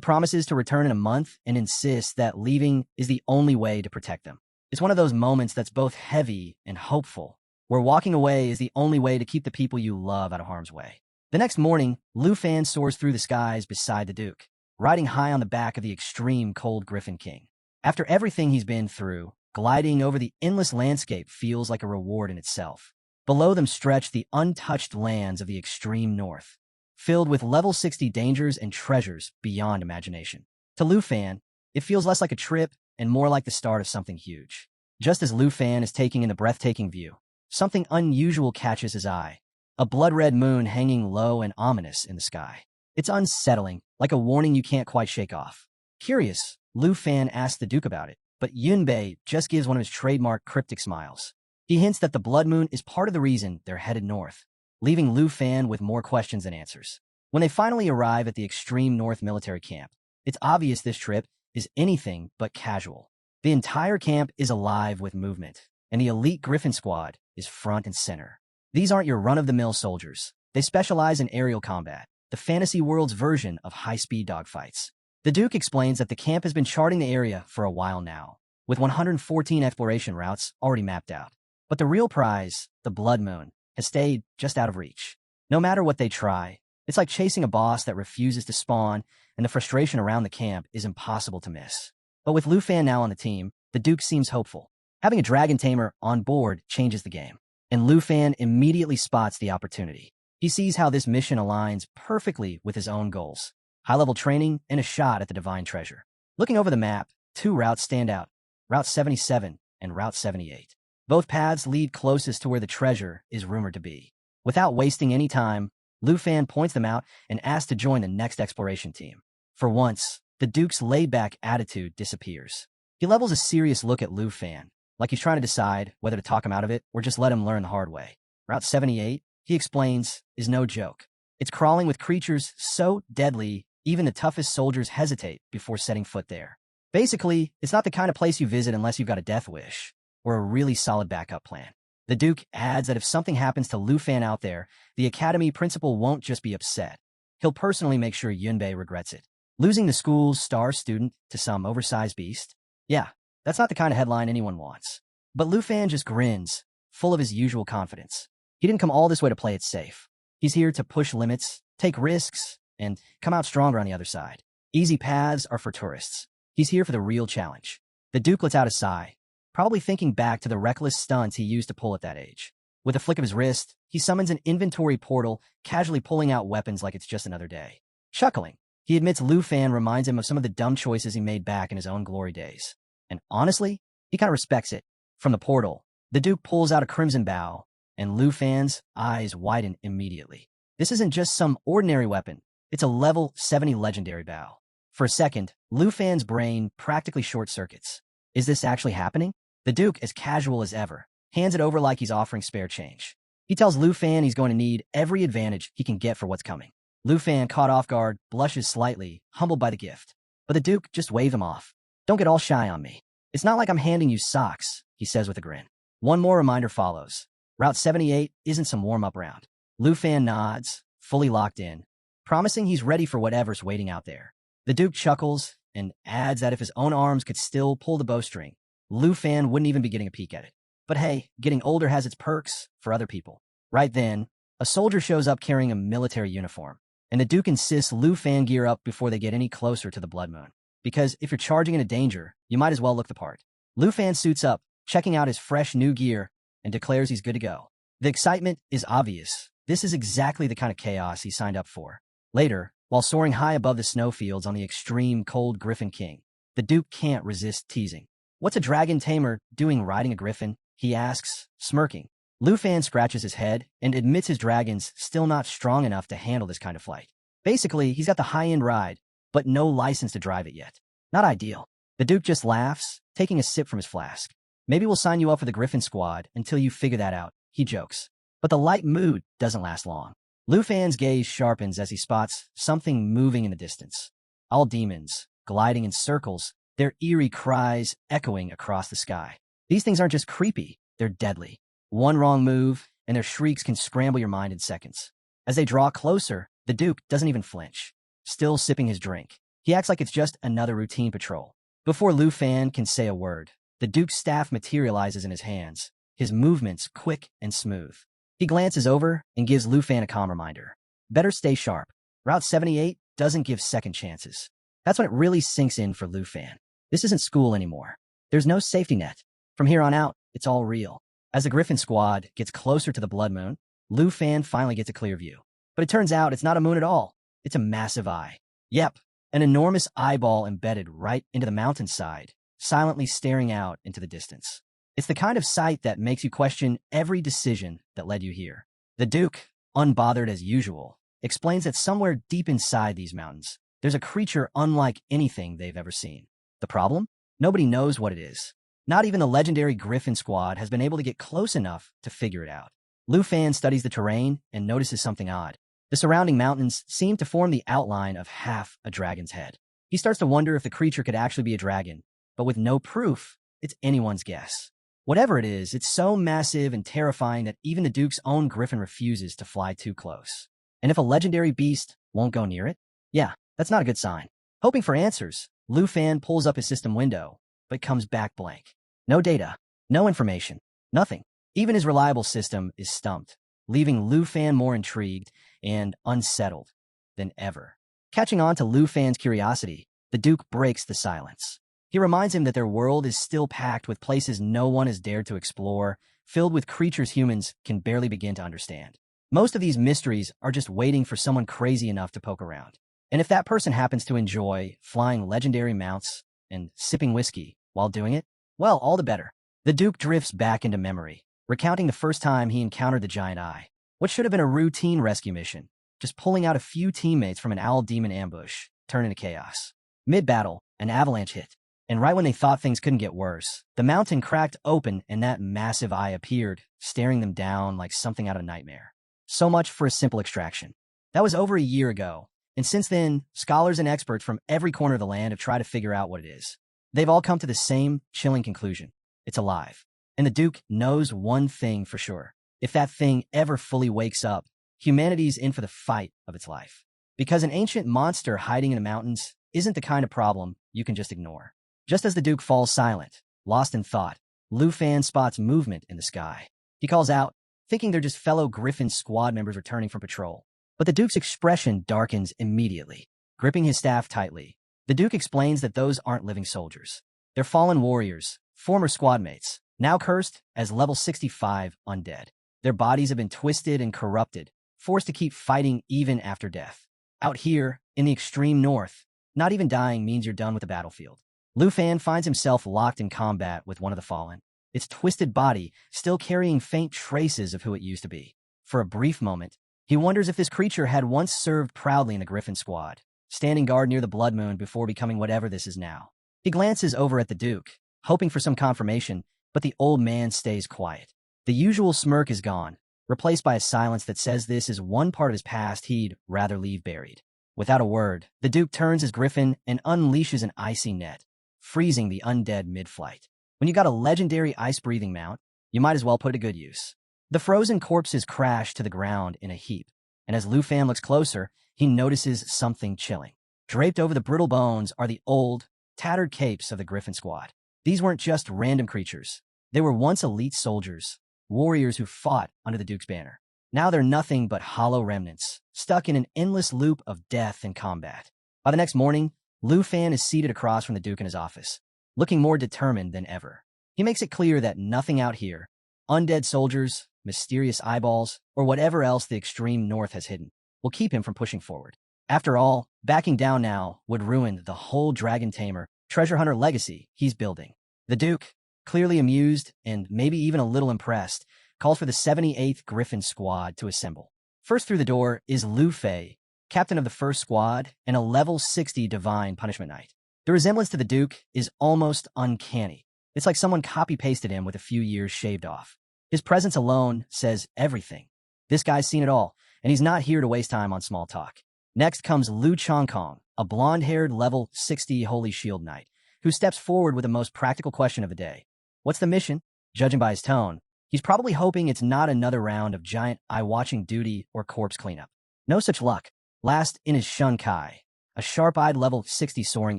promises to return in a month and insists that leaving is the only way to protect them. It's one of those moments that's both heavy and hopeful, where walking away is the only way to keep the people you love out of harm's way. The next morning, Lu Fan soars through the skies beside the Duke, riding high on the back of the extreme cold Griffin King. After everything he's been through, gliding over the endless landscape feels like a reward in itself. Below them stretch the untouched lands of the extreme north, filled with level 60 dangers and treasures beyond imagination. To Lu Fan, it feels less like a trip and more like the start of something huge. Just as Lu Fan is taking in the breathtaking view, something unusual catches his eye. A blood-red moon hanging low and ominous in the sky. It's unsettling, like a warning you can't quite shake off. Curious, Lu Fan asks the Duke about it, but Yunbei just gives one of his trademark cryptic smiles. He hints that the blood moon is part of the reason they're headed north, leaving Lu Fan with more questions than answers. When they finally arrive at the extreme north military camp, it's obvious this trip is anything but casual. The entire camp is alive with movement, and the elite Griffin squad is front and center. These aren't your run-of-the-mill soldiers. They specialize in aerial combat, the fantasy world's version of high-speed dogfights. The Duke explains that the camp has been charting the area for a while now, with 114 exploration routes already mapped out. But the real prize, the Blood Moon, has stayed just out of reach. No matter what they try, it's like chasing a boss that refuses to spawn, and the frustration around the camp is impossible to miss. But with Lu Fan now on the team, the Duke seems hopeful. Having a Dragon Tamer on board changes the game, and Lu Fan immediately spots the opportunity. He sees how this mission aligns perfectly with his own goals. High-level training and a shot at the divine treasure. Looking over the map, two routes stand out, Route 77 and Route 78. Both paths lead closest to where the treasure is rumored to be. Without wasting any time, Lu Fan points them out and asks to join the next exploration team. For once, the Duke's laid-back attitude disappears. He levels a serious look at Lu Fan, like he's trying to decide whether to talk him out of it or just let him learn the hard way. Route 78, he explains, is no joke. It's crawling with creatures so deadly, even the toughest soldiers hesitate before setting foot there. Basically, it's not the kind of place you visit unless you've got a death wish or a really solid backup plan. The Duke adds that if something happens to Lu Fan out there, the Academy principal won't just be upset. He'll personally make sure Yunbei regrets it. Losing the school's star student to some oversized beast? Yeah, that's not the kind of headline anyone wants. But Lu Fan just grins, full of his usual confidence. He didn't come all this way to play it safe. He's here to push limits, take risks, and come out stronger on the other side. Easy paths are for tourists. He's here for the real challenge. The Duke lets out a sigh, probably thinking back to the reckless stunts he used to pull at that age. With a flick of his wrist, he summons an inventory portal, casually pulling out weapons like it's just another day. Chuckling, he admits Lu Fan reminds him of some of the dumb choices he made back in his own glory days. And honestly, he kind of respects it. From the portal, the Duke pulls out a crimson bow, and Lu Fan's eyes widen immediately. This isn't just some ordinary weapon. It's a level 70 legendary bow. For a second, Lu Fan's brain practically short-circuits. Is this actually happening? The Duke, as casual as ever, hands it over like he's offering spare change. He tells Lu Fan he's going to need every advantage he can get for what's coming. Lu Fan, caught off guard, blushes slightly, humbled by the gift. But the Duke just waves him off. Don't get all shy on me. It's not like I'm handing you socks, he says with a grin. One more reminder follows. Route 78 isn't some warm-up round. Lu Fan nods, fully locked in, promising he's ready for whatever's waiting out there. The Duke chuckles and adds that if his own arms could still pull the bowstring, Lu Fan wouldn't even be getting a peek at it. But hey, getting older has its perks for other people. Right then, a soldier shows up carrying a military uniform, and the Duke insists Lu Fan gear up before they get any closer to the Blood Moon. Because if you're charging into danger, you might as well look the part. Lu Fan suits up, checking out his fresh new gear, and declares he's good to go. The excitement is obvious. This is exactly the kind of chaos he signed up for. Later, while soaring high above the snowfields on the extreme cold Griffin King, the Duke can't resist teasing. What's a dragon tamer doing riding a griffin? He asks, smirking. Lu Fan scratches his head and admits his dragon's still not strong enough to handle this kind of flight. Basically, he's got the high-end ride, but no license to drive it yet. Not ideal. The Duke just laughs, taking a sip from his flask. Maybe we'll sign you up for the Griffin squad until you figure that out, he jokes. But the light mood doesn't last long. Lu Fan's gaze sharpens as he spots something moving in the distance. All demons, gliding in circles, their eerie cries echoing across the sky. These things aren't just creepy, they're deadly. One wrong move, and their shrieks can scramble your mind in seconds. As they draw closer, the Duke doesn't even flinch, still sipping his drink. He acts like it's just another routine patrol. Before Lu Fan can say a word, the Duke's staff materializes in his hands, his movements quick and smooth. He glances over and gives Lu Fan a calm reminder. Better stay sharp. Route 78 doesn't give second chances. That's when it really sinks in for Lu Fan. This isn't school anymore. There's no safety net. From here on out, it's all real. As the Griffin squad gets closer to the Blood Moon, Lu Fan finally gets a clear view. But it turns out it's not a moon at all. It's a massive eye. Yep, an enormous eyeball embedded right into the mountainside, silently staring out into the distance. It's the kind of sight that makes you question every decision that led you here. The Duke, unbothered as usual, explains that somewhere deep inside these mountains, there's a creature unlike anything they've ever seen. The problem? Nobody knows what it is. Not even the legendary Griffin squad has been able to get close enough to figure it out. Lu Fan studies the terrain and notices something odd. The surrounding mountains seem to form the outline of half a dragon's head. He starts to wonder if the creature could actually be a dragon, but with no proof, it's anyone's guess. Whatever it is, it's so massive and terrifying that even the Duke's own Griffin refuses to fly too close. And if a legendary beast won't go near it? Yeah, that's not a good sign. Hoping for answers, Lu Fan pulls up his system window, but comes back blank. No data, no information, nothing. Even his reliable system is stumped, leaving Lu Fan more intrigued and unsettled than ever. Catching on to Lu Fan's curiosity, the Duke breaks the silence. He reminds him that their world is still packed with places no one has dared to explore, filled with creatures humans can barely begin to understand. Most of these mysteries are just waiting for someone crazy enough to poke around. And if that person happens to enjoy flying legendary mounts and sipping whiskey while doing it, well, all the better. The Duke drifts back into memory, recounting the first time he encountered the giant eye. What should have been a routine rescue mission, just pulling out a few teammates from an owl demon ambush, turned into chaos. Mid-battle, an avalanche hit, and right when they thought things couldn't get worse, the mountain cracked open and that massive eye appeared, staring them down like something out of a nightmare. So much for a simple extraction. That was over a year ago, and since then, scholars and experts from every corner of the land have tried to figure out what it is. They've all come to the same chilling conclusion. It's alive. And the Duke knows one thing for sure. If that thing ever fully wakes up, humanity's in for the fight of its life. Because an ancient monster hiding in the mountains isn't the kind of problem you can just ignore. Just as the Duke falls silent, lost in thought, Lu Fan spots movement in the sky. He calls out, thinking they're just fellow Griffin squad members returning from patrol. But the Duke's expression darkens immediately. Gripping his staff tightly, the Duke explains that those aren't living soldiers. They're fallen warriors, former squad mates, now cursed as level 65 undead. Their bodies have been twisted and corrupted, forced to keep fighting even after death. Out here, in the extreme north, not even dying means you're done with the battlefield. Lu Fan finds himself locked in combat with one of the fallen, its twisted body still carrying faint traces of who it used to be. For a brief moment, he wonders if this creature had once served proudly in the Griffin squad, standing guard near the Blood Moon before becoming whatever this is now. He glances over at the Duke, hoping for some confirmation, but the old man stays quiet. The usual smirk is gone, replaced by a silence that says this is one part of his past he'd rather leave buried. Without a word, the Duke turns his Griffin and unleashes an icy net, freezing the undead mid-flight. When you got a legendary ice-breathing mount, you might as well put it to good use. The frozen corpses crash to the ground in a heap, and as Lu Fan looks closer, he notices something chilling. Draped over the brittle bones are the old, tattered capes of the Griffin squad. These weren't just random creatures. They were once elite soldiers, warriors who fought under the Duke's banner. Now they're nothing but hollow remnants, stuck in an endless loop of death and combat. By the next morning, Lu Fan is seated across from the Duke in his office, looking more determined than ever. He makes it clear that nothing out here, undead soldiers, mysterious eyeballs, or whatever else the extreme north has hidden, will keep him from pushing forward. After all, backing down now would ruin the whole Dragon Tamer, treasure hunter legacy he's building. The Duke, clearly amused and maybe even a little impressed, calls for the 78th Griffin squad to assemble. First through the door is Lu Fei, captain of the first squad and a level 60 divine punishment knight. The resemblance to the Duke is almost uncanny. It's like someone copy-pasted him with a few years shaved off. His presence alone says everything. This guy's seen it all, and he's not here to waste time on small talk. Next comes Lu Chongkong, a blonde-haired level 60 Holy Shield knight, who steps forward with the most practical question of the day. What's the mission? Judging by his tone, he's probably hoping it's not another round of giant eye-watching duty or corpse cleanup. No such luck. Last in is Shun Kai, a sharp-eyed level 60 soaring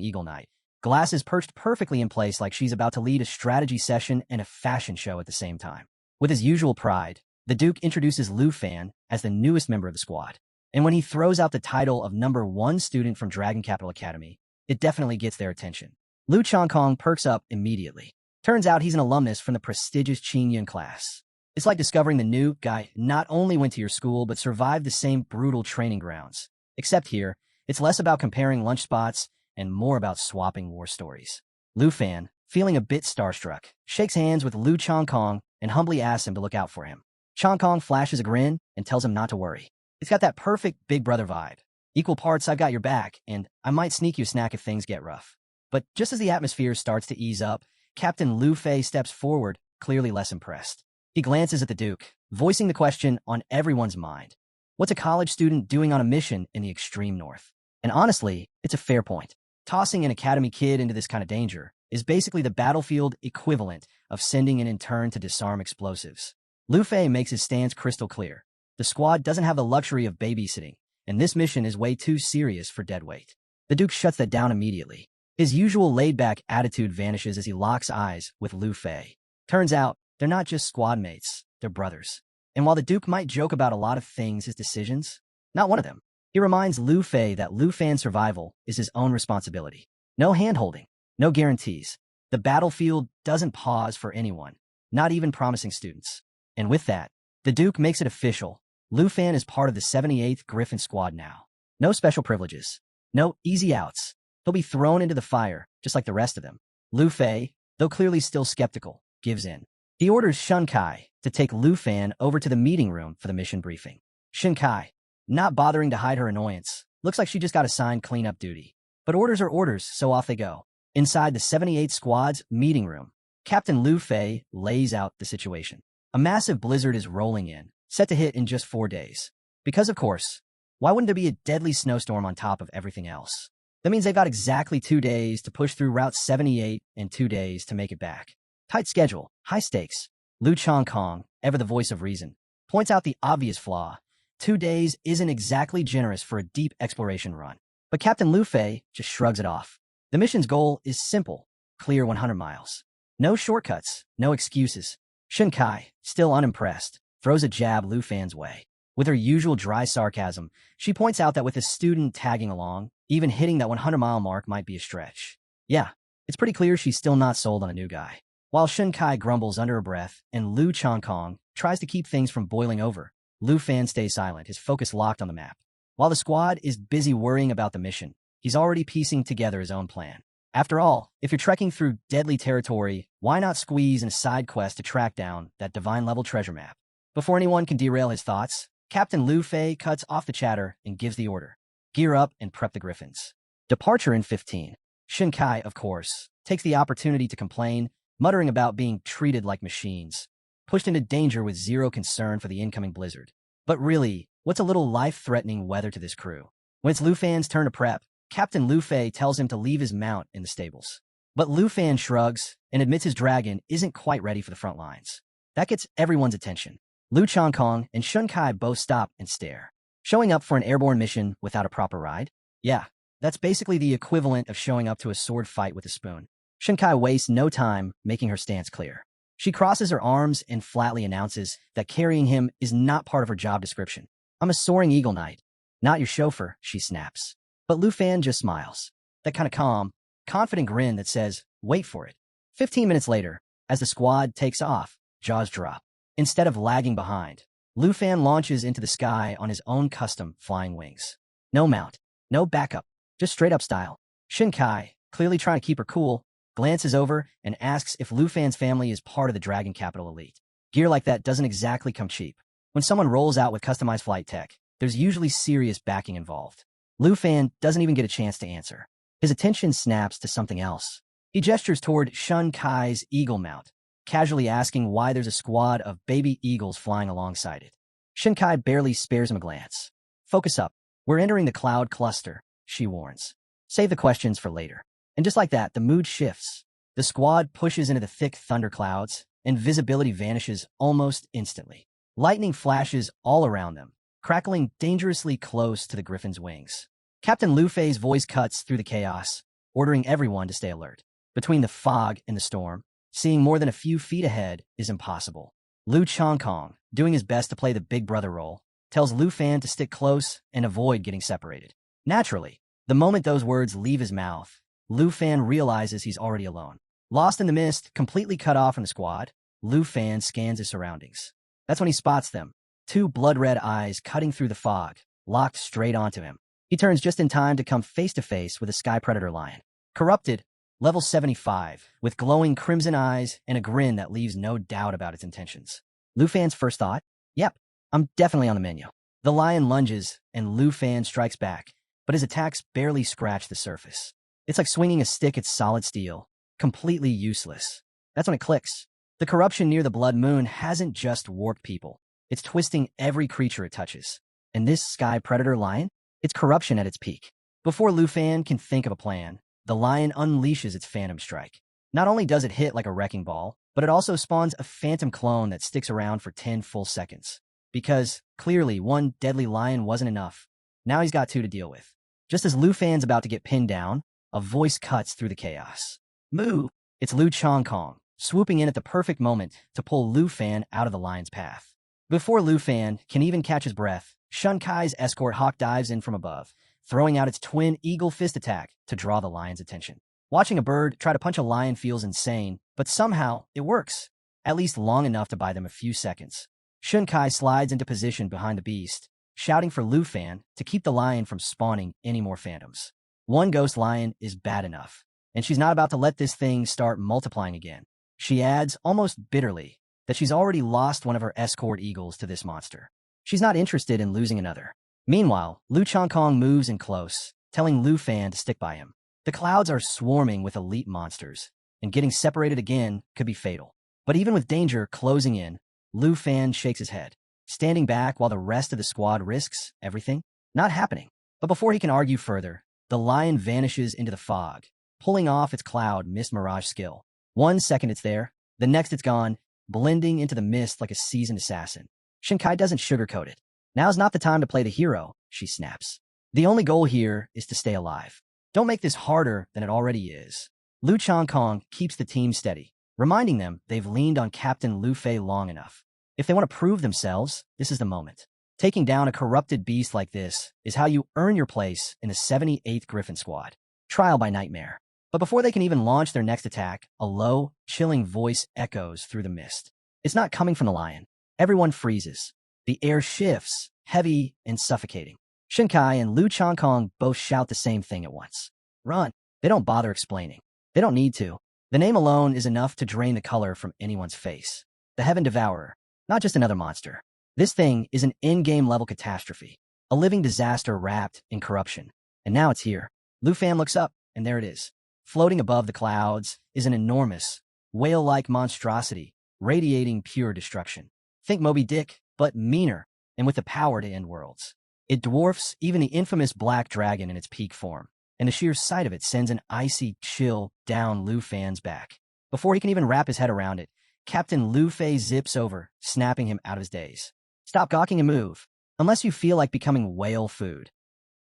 eagle knight, glasses perched perfectly in place like she's about to lead a strategy session and a fashion show at the same time. With his usual pride, the Duke introduces Lu Fan as the newest member of the squad. And when he throws out the title of #1 student from Dragon Capital Academy, it definitely gets their attention. Lu Chongkong perks up immediately. Turns out he's an alumnus from the prestigious Qingyun class. It's like discovering the new guy not only went to your school, but survived the same brutal training grounds. Except here, It's less about comparing lunch spots and more about swapping war stories. Lu Fan, feeling a bit starstruck, shakes hands with Lu Chongkong and humbly asks him to look out for him. Chongkong flashes a grin and tells him not to worry. It's got that perfect big brother vibe. Equal parts I've got your back, and I might sneak you a snack if things get rough. But just as the atmosphere starts to ease up, Captain Lu Fei steps forward, clearly less impressed. He glances at the Duke, voicing the question on everyone's mind. What's a college student doing on a mission in the extreme north? And honestly, it's a fair point. Tossing an academy kid into this kind of danger is basically the battlefield equivalent of sending an intern to disarm explosives. Lu Fei makes his stance crystal clear. The squad doesn't have the luxury of babysitting, and this mission is way too serious for deadweight. The Duke shuts that down immediately. His usual laid-back attitude vanishes as he locks eyes with Lu Fei. Turns out, they're not just squad mates, they're brothers. And while the Duke might joke about a lot of things, his decisions, not one of them. He reminds Lu Fei that Lu Fan's survival is his own responsibility. No hand-holding, no guarantees. The battlefield doesn't pause for anyone, not even promising students. And with that, the Duke makes it official. Lu Fan is part of the 78th Griffin Squad now. No special privileges. No easy outs. He'll be thrown into the fire, just like the rest of them. Lu Fei, though clearly still skeptical, gives in. He orders Shun Kai to take Lu Fan over to the meeting room for the mission briefing. Shun Kai, not bothering to hide her annoyance, looks like she just got assigned cleanup duty. But orders are orders, so off they go. Inside the 78th Squad's meeting room, Captain Lu Fei lays out the situation. A massive blizzard is rolling in, set to hit in just 4 days. Because, of course, why wouldn't there be a deadly snowstorm on top of everything else? That means they've got exactly 2 days to push through Route 78 and 2 days to make it back. Tight schedule, high stakes. Lu Chongkong, ever the voice of reason, points out the obvious flaw. 2 days isn't exactly generous for a deep exploration run. But Captain Lu Fei just shrugs it off. The mission's goal is simple, clear 100 miles. No shortcuts, no excuses. Shun Kai, still unimpressed, throws a jab Lu Fan's way. With her usual dry sarcasm, she points out that with a student tagging along, even hitting that 100-mile mark might be a stretch. Yeah, it's pretty clear she's still not sold on a new guy. While Shun Kai grumbles under her breath and Lu Chongkong tries to keep things from boiling over, Lu Fan stays silent, his focus locked on the map. While the squad is busy worrying about the mission, he's already piecing together his own plan. After all, if you're trekking through deadly territory, why not squeeze in a side quest to track down that divine-level treasure map? Before anyone can derail his thoughts, Captain Lu Fei cuts off the chatter and gives the order. Gear up and prep the Griffins. Departure in 15. Shun Kai, of course, takes the opportunity to complain, muttering about being treated like machines, pushed into danger with zero concern for the incoming blizzard. But really, what's a little life-threatening weather to this crew? When it's Lu Fan's turn to prep, Captain Lu Fei tells him to leave his mount in the stables. But Lu Fan shrugs and admits his dragon isn't quite ready for the front lines. That gets everyone's attention. Lu Chongkong and Shun Kai both stop and stare. Showing up for an airborne mission without a proper ride? Yeah, that's basically the equivalent of showing up to a sword fight with a spoon. Shun Kai wastes no time making her stance clear. She crosses her arms and flatly announces that carrying him is not part of her job description. I'm a soaring eagle knight, not your chauffeur, she snaps. But Lu Fan just smiles. That kind of calm, confident grin that says, wait for it. 15 minutes later, as the squad takes off, jaws drop. Instead of lagging behind, Lu Fan launches into the sky on his own custom flying wings. No mount, no backup, just straight up style. Shun Kai, clearly trying to keep her cool, glances over and asks if Lu Fan's family is part of the Dragon Capital elite. Gear like that doesn't exactly come cheap. When someone rolls out with customized flight tech, there's usually serious backing involved. Lu Fan doesn't even get a chance to answer. His attention snaps to something else. He gestures toward Shun Kai's eagle mount, casually asking why there's a squad of baby eagles flying alongside it. Shun Kai barely spares him a glance. Focus up. We're entering the cloud cluster, she warns. Save the questions for later. And just like that, the mood shifts. The squad pushes into the thick thunderclouds, and visibility vanishes almost instantly. Lightning flashes all around them, crackling dangerously close to the Griffin's wings. Captain Lu Fei's voice cuts through the chaos, ordering everyone to stay alert. Between the fog and the storm, seeing more than a few feet ahead is impossible. Lu Chongkong, doing his best to play the big brother role, tells Lu Fan to stick close and avoid getting separated. Naturally, the moment those words leave his mouth, Lu Fan realizes he's already alone. Lost in the mist, completely cut off from the squad, Lu Fan scans his surroundings. That's when he spots them. 2 blood-red eyes cutting through the fog, locked straight onto him. He turns just in time to come face to face with a sky predator lion. Corrupted, level 75, with glowing crimson eyes and a grin that leaves no doubt about its intentions. Lu Fan's first thought? Yep, I'm definitely on the menu. The lion lunges, and Lu Fan strikes back, but his attacks barely scratch the surface. It's like swinging a stick at solid steel, completely useless. That's when it clicks. The corruption near the blood moon hasn't just warped people. It's twisting every creature it touches. And this sky predator lion? It's corruption at its peak. Before Lu Fan can think of a plan, the lion unleashes its phantom strike. Not only does it hit like a wrecking ball, but it also spawns a phantom clone that sticks around for 10 full seconds. Because, clearly, one deadly lion wasn't enough. Now he's got two to deal with. Just as Lu Fan's about to get pinned down, a voice cuts through the chaos. Moo! It's Lu Chongkong, swooping in at the perfect moment to pull Lu Fan out of the lion's path. Before Lu Fan can even catch his breath, Shun Kai's escort hawk dives in from above, throwing out its twin eagle fist attack to draw the lion's attention. Watching a bird try to punch a lion feels insane, but somehow it works, at least long enough to buy them a few seconds. Shun Kai slides into position behind the beast, shouting for Lu Fan to keep the lion from spawning any more phantoms. One ghost lion is bad enough, and she's not about to let this thing start multiplying again. She adds, almost bitterly, that she's already lost one of her escort eagles to this monster. She's not interested in losing another. Meanwhile, Lu Chongkong moves in close, telling Lu Fan to stick by him. The clouds are swarming with elite monsters, and getting separated again could be fatal. But even with danger closing in, Lu Fan shakes his head, standing back while the rest of the squad risks everything. Not happening. But before he can argue further, the lion vanishes into the fog, pulling off its cloud mist mirage skill. 1 second it's there, the next it's gone, blending into the mist like a seasoned assassin. Shinkai doesn't sugarcoat it. Now's not the time to play the hero, she snaps. The only goal here is to stay alive. Don't make this harder than it already is. Lu Chongkong keeps the team steady, reminding them they've leaned on Captain Lu Fei long enough. If they want to prove themselves, this is the moment. Taking down a corrupted beast like this is how you earn your place in the 78th Griffin Squad. Trial by nightmare. But before they can even launch their next attack, a low, chilling voice echoes through the mist. It's not coming from the lion. Everyone freezes. The air shifts, heavy and suffocating. Shinkai and Lu Chongkong both shout the same thing at once. Run. They don't bother explaining. They don't need to. The name alone is enough to drain the color from anyone's face. The Heaven Devourer. Not just another monster. This thing is an in-game level catastrophe. A living disaster wrapped in corruption. And now it's here. Lu Fan looks up, and there it is. Floating above the clouds is an enormous, whale-like monstrosity, radiating pure destruction. Think Moby Dick, but meaner, and with the power to end worlds. It dwarfs even the infamous Black Dragon in its peak form, and the sheer sight of it sends an icy chill down Lu Fan's back. Before he can even wrap his head around it, Captain Lu Fei zips over, snapping him out of his daze. Stop gawking and move, unless you feel like becoming whale food.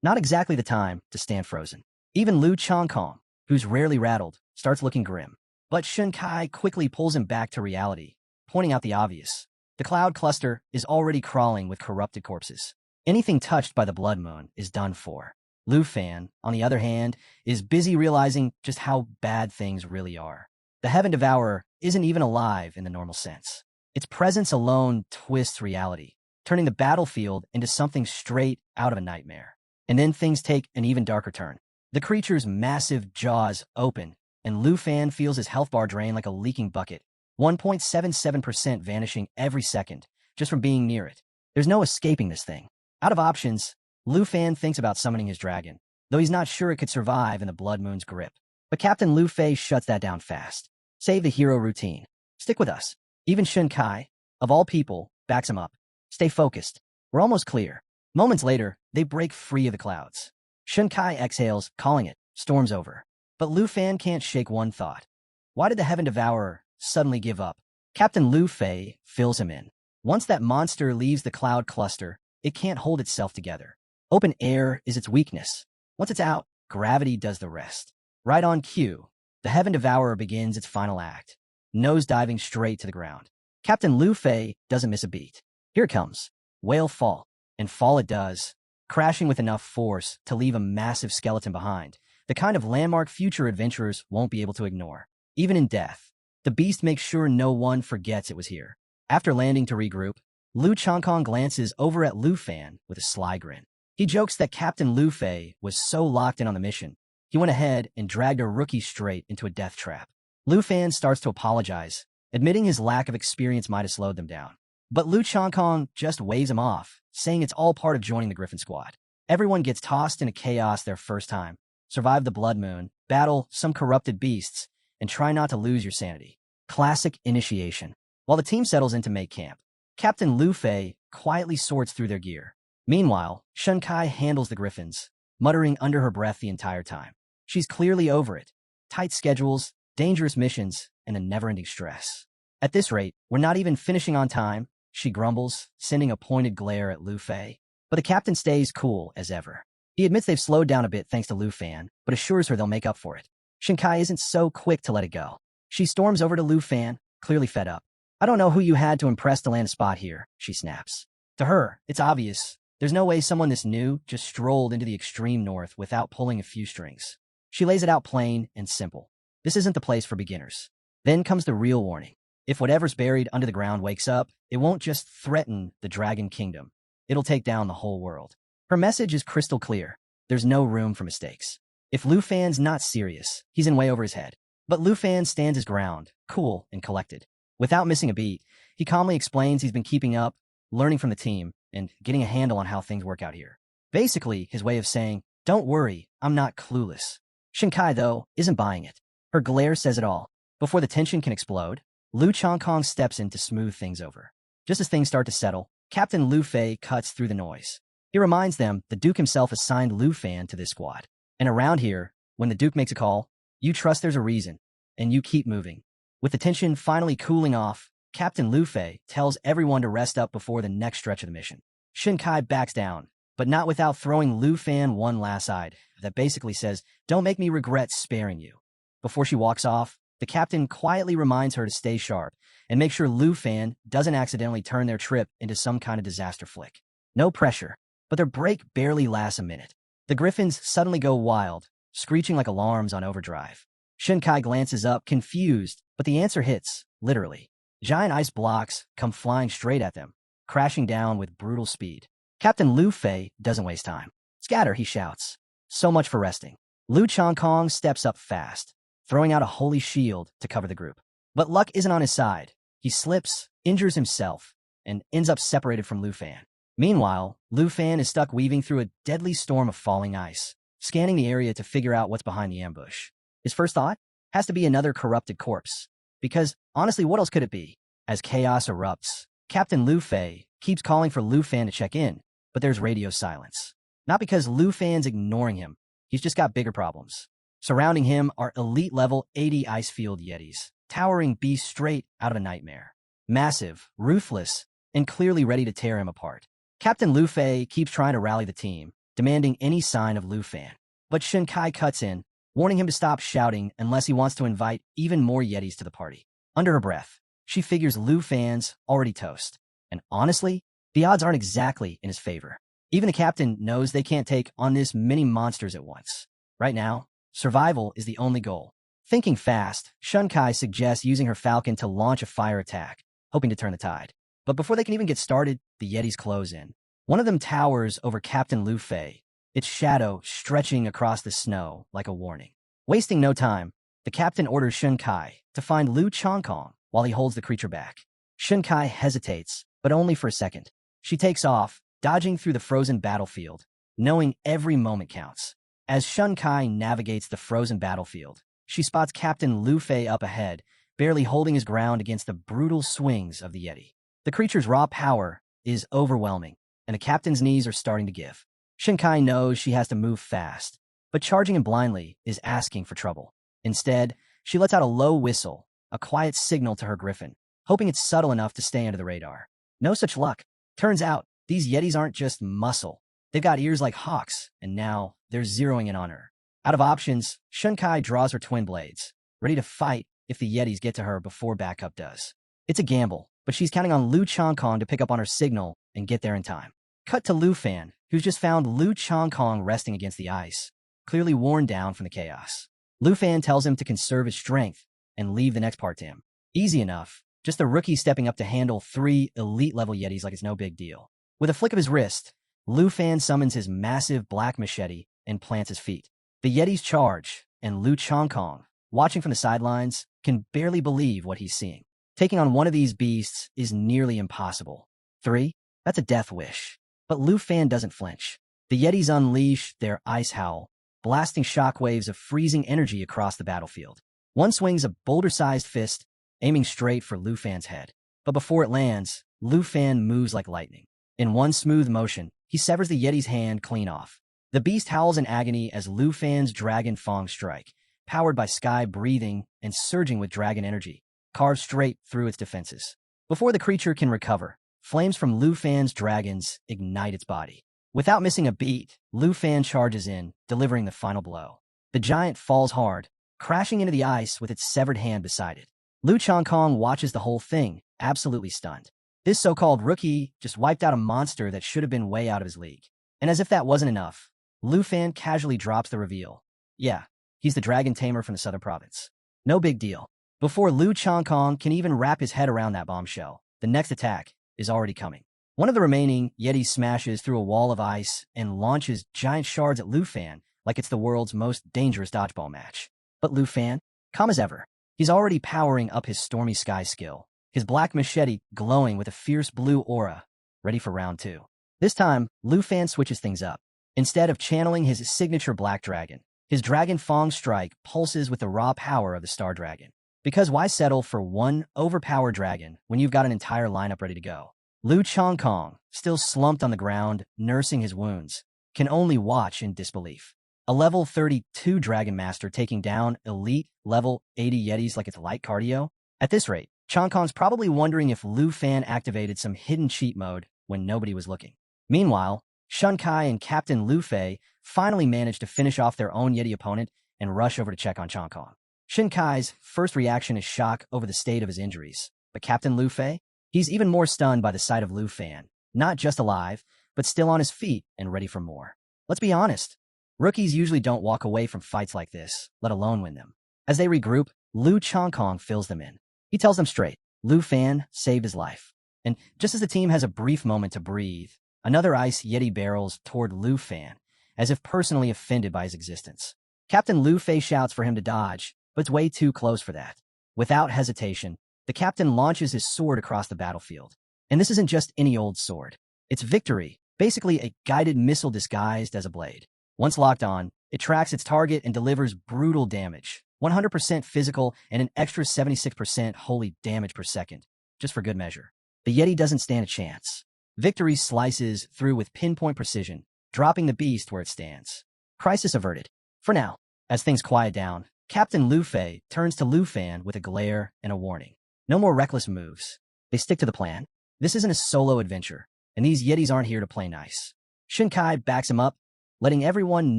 Not exactly the time to stand frozen. Even Lu Chongkong, who's rarely rattled, starts looking grim. But Shun Kai quickly pulls him back to reality, pointing out the obvious. The cloud cluster is already crawling with corrupted corpses. Anything touched by the blood moon is done for. Lu Fan, on the other hand, is busy realizing just how bad things really are. The Heaven Devourer isn't even alive in the normal sense. Its presence alone twists reality, turning the battlefield into something straight out of a nightmare. And then things take an even darker turn. The creature's massive jaws open, and Lu Fan feels his health bar drain like a leaking bucket, 1.77% vanishing every second, just from being near it. There's no escaping this thing. Out of options, Lu Fan thinks about summoning his dragon, though he's not sure it could survive in the blood moon's grip. But Captain Lu Fei shuts that down fast. Save the hero routine. Stick with us. Even Shun Kai, of all people, backs him up. Stay focused. We're almost clear. Moments later, they break free of the clouds. Shun Kai exhales, calling it, storms over. But Lu Fan can't shake one thought. Why did the Heaven Devourer suddenly give up? Captain Lu Fei fills him in. Once that monster leaves the cloud cluster, it can't hold itself together. Open air is its weakness. Once it's out, gravity does the rest. Right on cue, the Heaven Devourer begins its final act, nose diving straight to the ground. Captain Lu Fei doesn't miss a beat. Here it comes. Whale fall. And fall it does, crashing with enough force to leave a massive skeleton behind, the kind of landmark future adventurers won't be able to ignore. Even in death, the beast makes sure no one forgets it was here. After landing to regroup, Lu Chongkong glances over at Lu Fan with a sly grin. He jokes that Captain Lu Fei was so locked in on the mission, he went ahead and dragged a rookie straight into a death trap. Lu Fan starts to apologize, admitting his lack of experience might have slowed them down. But Lu Changkong just waves him off, saying it's all part of joining the Griffin Squad. Everyone gets tossed into chaos their first time, survive the Blood Moon, battle some corrupted beasts, and try not to lose your sanity. Classic initiation. While the team settles in to make camp, Captain Lu Fei quietly sorts through their gear. Meanwhile, Shun Kai handles the Griffins, muttering under her breath the entire time. She's clearly over it. Tight schedules, dangerous missions, and a never-ending stress. At this rate, we're not even finishing on time, she grumbles, sending a pointed glare at Lu Fei. But the captain stays cool as ever. He admits they've slowed down a bit thanks to Lu Fan, but assures her they'll make up for it. Shinkai isn't so quick to let it go. She storms over to Lu Fan, clearly fed up. I don't know who you had to impress to land a spot here, she snaps. To her, it's obvious. There's no way someone this new just strolled into the extreme north without pulling a few strings. She lays it out plain and simple. This isn't the place for beginners. Then comes the real warning. If whatever's buried under the ground wakes up, it won't just threaten the Dragon Kingdom. It'll take down the whole world. Her message is crystal clear. There's no room for mistakes. If Lu Fan's not serious, he's in way over his head. But Lu Fan stands his ground, cool and collected. Without missing a beat, he calmly explains he's been keeping up, learning from the team, and getting a handle on how things work out here. Basically, his way of saying, don't worry, I'm not clueless. Shinkai, though, isn't buying it. Her glare says it all. Before the tension can explode, Lu Changkong steps in to smooth things over. Just as things start to settle, Captain Lu Fei cuts through the noise. He reminds them the Duke himself assigned Lu Fan to this squad. And around here, when the Duke makes a call, you trust there's a reason, and you keep moving. With the tension finally cooling off, Captain Lu Fei tells everyone to rest up before the next stretch of the mission. Shinkai backs down, but not without throwing Lu Fan one last side that basically says, don't make me regret sparing you. Before she walks off, the captain quietly reminds her to stay sharp and make sure Lu Fan doesn't accidentally turn their trip into some kind of disaster flick. No pressure, but their break barely lasts a minute. The Griffins suddenly go wild, screeching like alarms on overdrive. Shinkai glances up, confused, but the answer hits, literally. Giant ice blocks come flying straight at them, crashing down with brutal speed. Captain Lu Fei doesn't waste time. Scatter, he shouts. So much for resting. Lu Changkong steps up fast, throwing out a holy shield to cover the group. But luck isn't on his side. He slips, injures himself, and ends up separated from Lu Fan. Meanwhile, Lu Fan is stuck weaving through a deadly storm of falling ice, scanning the area to figure out what's behind the ambush. His first thought has to be another corrupted corpse. Because, honestly, what else could it be? As chaos erupts, Captain Lu Fei keeps calling for Lu Fan to check in, but there's radio silence. Not because Lu Fan's ignoring him. He's just got bigger problems. Surrounding him are elite-level 80 ice-field yetis, towering beasts straight out of a nightmare. Massive, ruthless, and clearly ready to tear him apart. Captain Lu Fei keeps trying to rally the team, demanding any sign of Lu Fan. But Shinkai cuts in, warning him to stop shouting unless he wants to invite even more yetis to the party. Under her breath, she figures Lu Fan's already toast. And honestly, the odds aren't exactly in his favor. Even the captain knows they can't take on this many monsters at once. Right now, survival is the only goal. Thinking fast, Shunkai suggests using her falcon to launch a fire attack, hoping to turn the tide. But before they can even get started, the yetis close in. One of them towers over Captain Lu Fei, its shadow stretching across the snow like a warning. Wasting no time, the captain orders Shunkai to find Lu Changkong while he holds the creature back. Shunkai hesitates, but only for a second. She takes off, dodging through the frozen battlefield, knowing every moment counts. As Shunkai navigates the frozen battlefield, she spots Captain Lu Fei up ahead, barely holding his ground against the brutal swings of the Yeti. The creature's raw power is overwhelming, and the captain's knees are starting to give. Shunkai knows she has to move fast, but charging him blindly is asking for trouble. Instead, she lets out a low whistle, a quiet signal to her griffin, hoping it's subtle enough to stay under the radar. No such luck. Turns out, these Yetis aren't just muscle. They've got ears like hawks, and now they're zeroing in on her. Out of options, Shunkai draws her twin blades, ready to fight if the Yetis get to her before backup does. It's a gamble, but she's counting on Lu Changkong to pick up on her signal and get there in time. Cut to Lu Fan, who's just found Lu Changkong resting against the ice, clearly worn down from the chaos. Lu Fan tells him to conserve his strength and leave the next part to him. Easy enough, just a rookie stepping up to handle 3 elite-level Yetis like it's no big deal. With a flick of his wrist, Lu Fan summons his massive black machete and plants his feet. The Yetis charge, and Lu Chongkong, watching from the sidelines, can barely believe what he's seeing. Taking on one of these beasts is nearly impossible. 3? That's a death wish. But Lu Fan doesn't flinch. The Yetis unleash their ice howl, blasting shockwaves of freezing energy across the battlefield. One swings a boulder-sized fist, aiming straight for Lu Fan's head. But before it lands, Lu Fan moves like lightning. In one smooth motion, he severs the Yeti's hand clean off. The beast howls in agony as Lu Fan's Dragon Fang strike, powered by sky breathing and surging with dragon energy, carves straight through its defenses. Before the creature can recover, flames from Lu Fan's dragons ignite its body. Without missing a beat, Lu Fan charges in, delivering the final blow. The giant falls hard, crashing into the ice with its severed hand beside it. Lu Chongkong watches the whole thing, absolutely stunned. This so-called rookie just wiped out a monster that should have been way out of his league. And as if that wasn't enough, Lu Fan casually drops the reveal. Yeah, he's the dragon tamer from the southern province. No big deal. Before Lu Chongkong can even wrap his head around that bombshell, the next attack is already coming. One of the remaining Yetis smashes through a wall of ice and launches giant shards at Lu Fan like it's the world's most dangerous dodgeball match. But Lu Fan, calm as ever. He's already powering up his stormy sky skill, his black machete glowing with a fierce blue aura, ready for round 2. This time, Lu Fan switches things up. Instead of channeling his signature black dragon, his Dragon Fang strike pulses with the raw power of the Star Dragon. Because why settle for one overpowered dragon when you've got an entire lineup ready to go? Lu Chongkong, still slumped on the ground, nursing his wounds, can only watch in disbelief. A level 32 Dragon Master taking down elite level 80 Yetis like it's light cardio? At this rate, Chongkong's probably wondering if Lu Fan activated some hidden cheat mode when nobody was looking. Meanwhile, Shun Kai and Captain Lu Fei finally managed to finish off their own Yeti opponent and rush over to check on Chongkong. Shun Kai's first reaction is shock over the state of his injuries, but Captain Lu Fei? He's even more stunned by the sight of Lu Fan, not just alive, but still on his feet and ready for more. Let's be honest. Rookies usually don't walk away from fights like this, let alone win them. As they regroup, Lu Chongkong fills them in. He tells them straight, Lu Fan saved his life. And just as the team has a brief moment to breathe, another ice Yeti barrels toward Lu Fan, as if personally offended by his existence. Captain Lu Fei shouts for him to dodge, but it's way too close for that. Without hesitation, the captain launches his sword across the battlefield. And this isn't just any old sword. It's Victory, basically a guided missile disguised as a blade. Once locked on, it tracks its target and delivers brutal damage, 100% physical and an extra 76% holy damage per second, just for good measure. The Yeti doesn't stand a chance. Victory slices through with pinpoint precision, dropping the beast where it stands. Crisis averted. For now. As things quiet down, Captain Lu Fei turns to Lu Fan with a glare and a warning. No more reckless moves. They stick to the plan. This isn't a solo adventure, and these Yetis aren't here to play nice. Shun Kai backs him up, letting everyone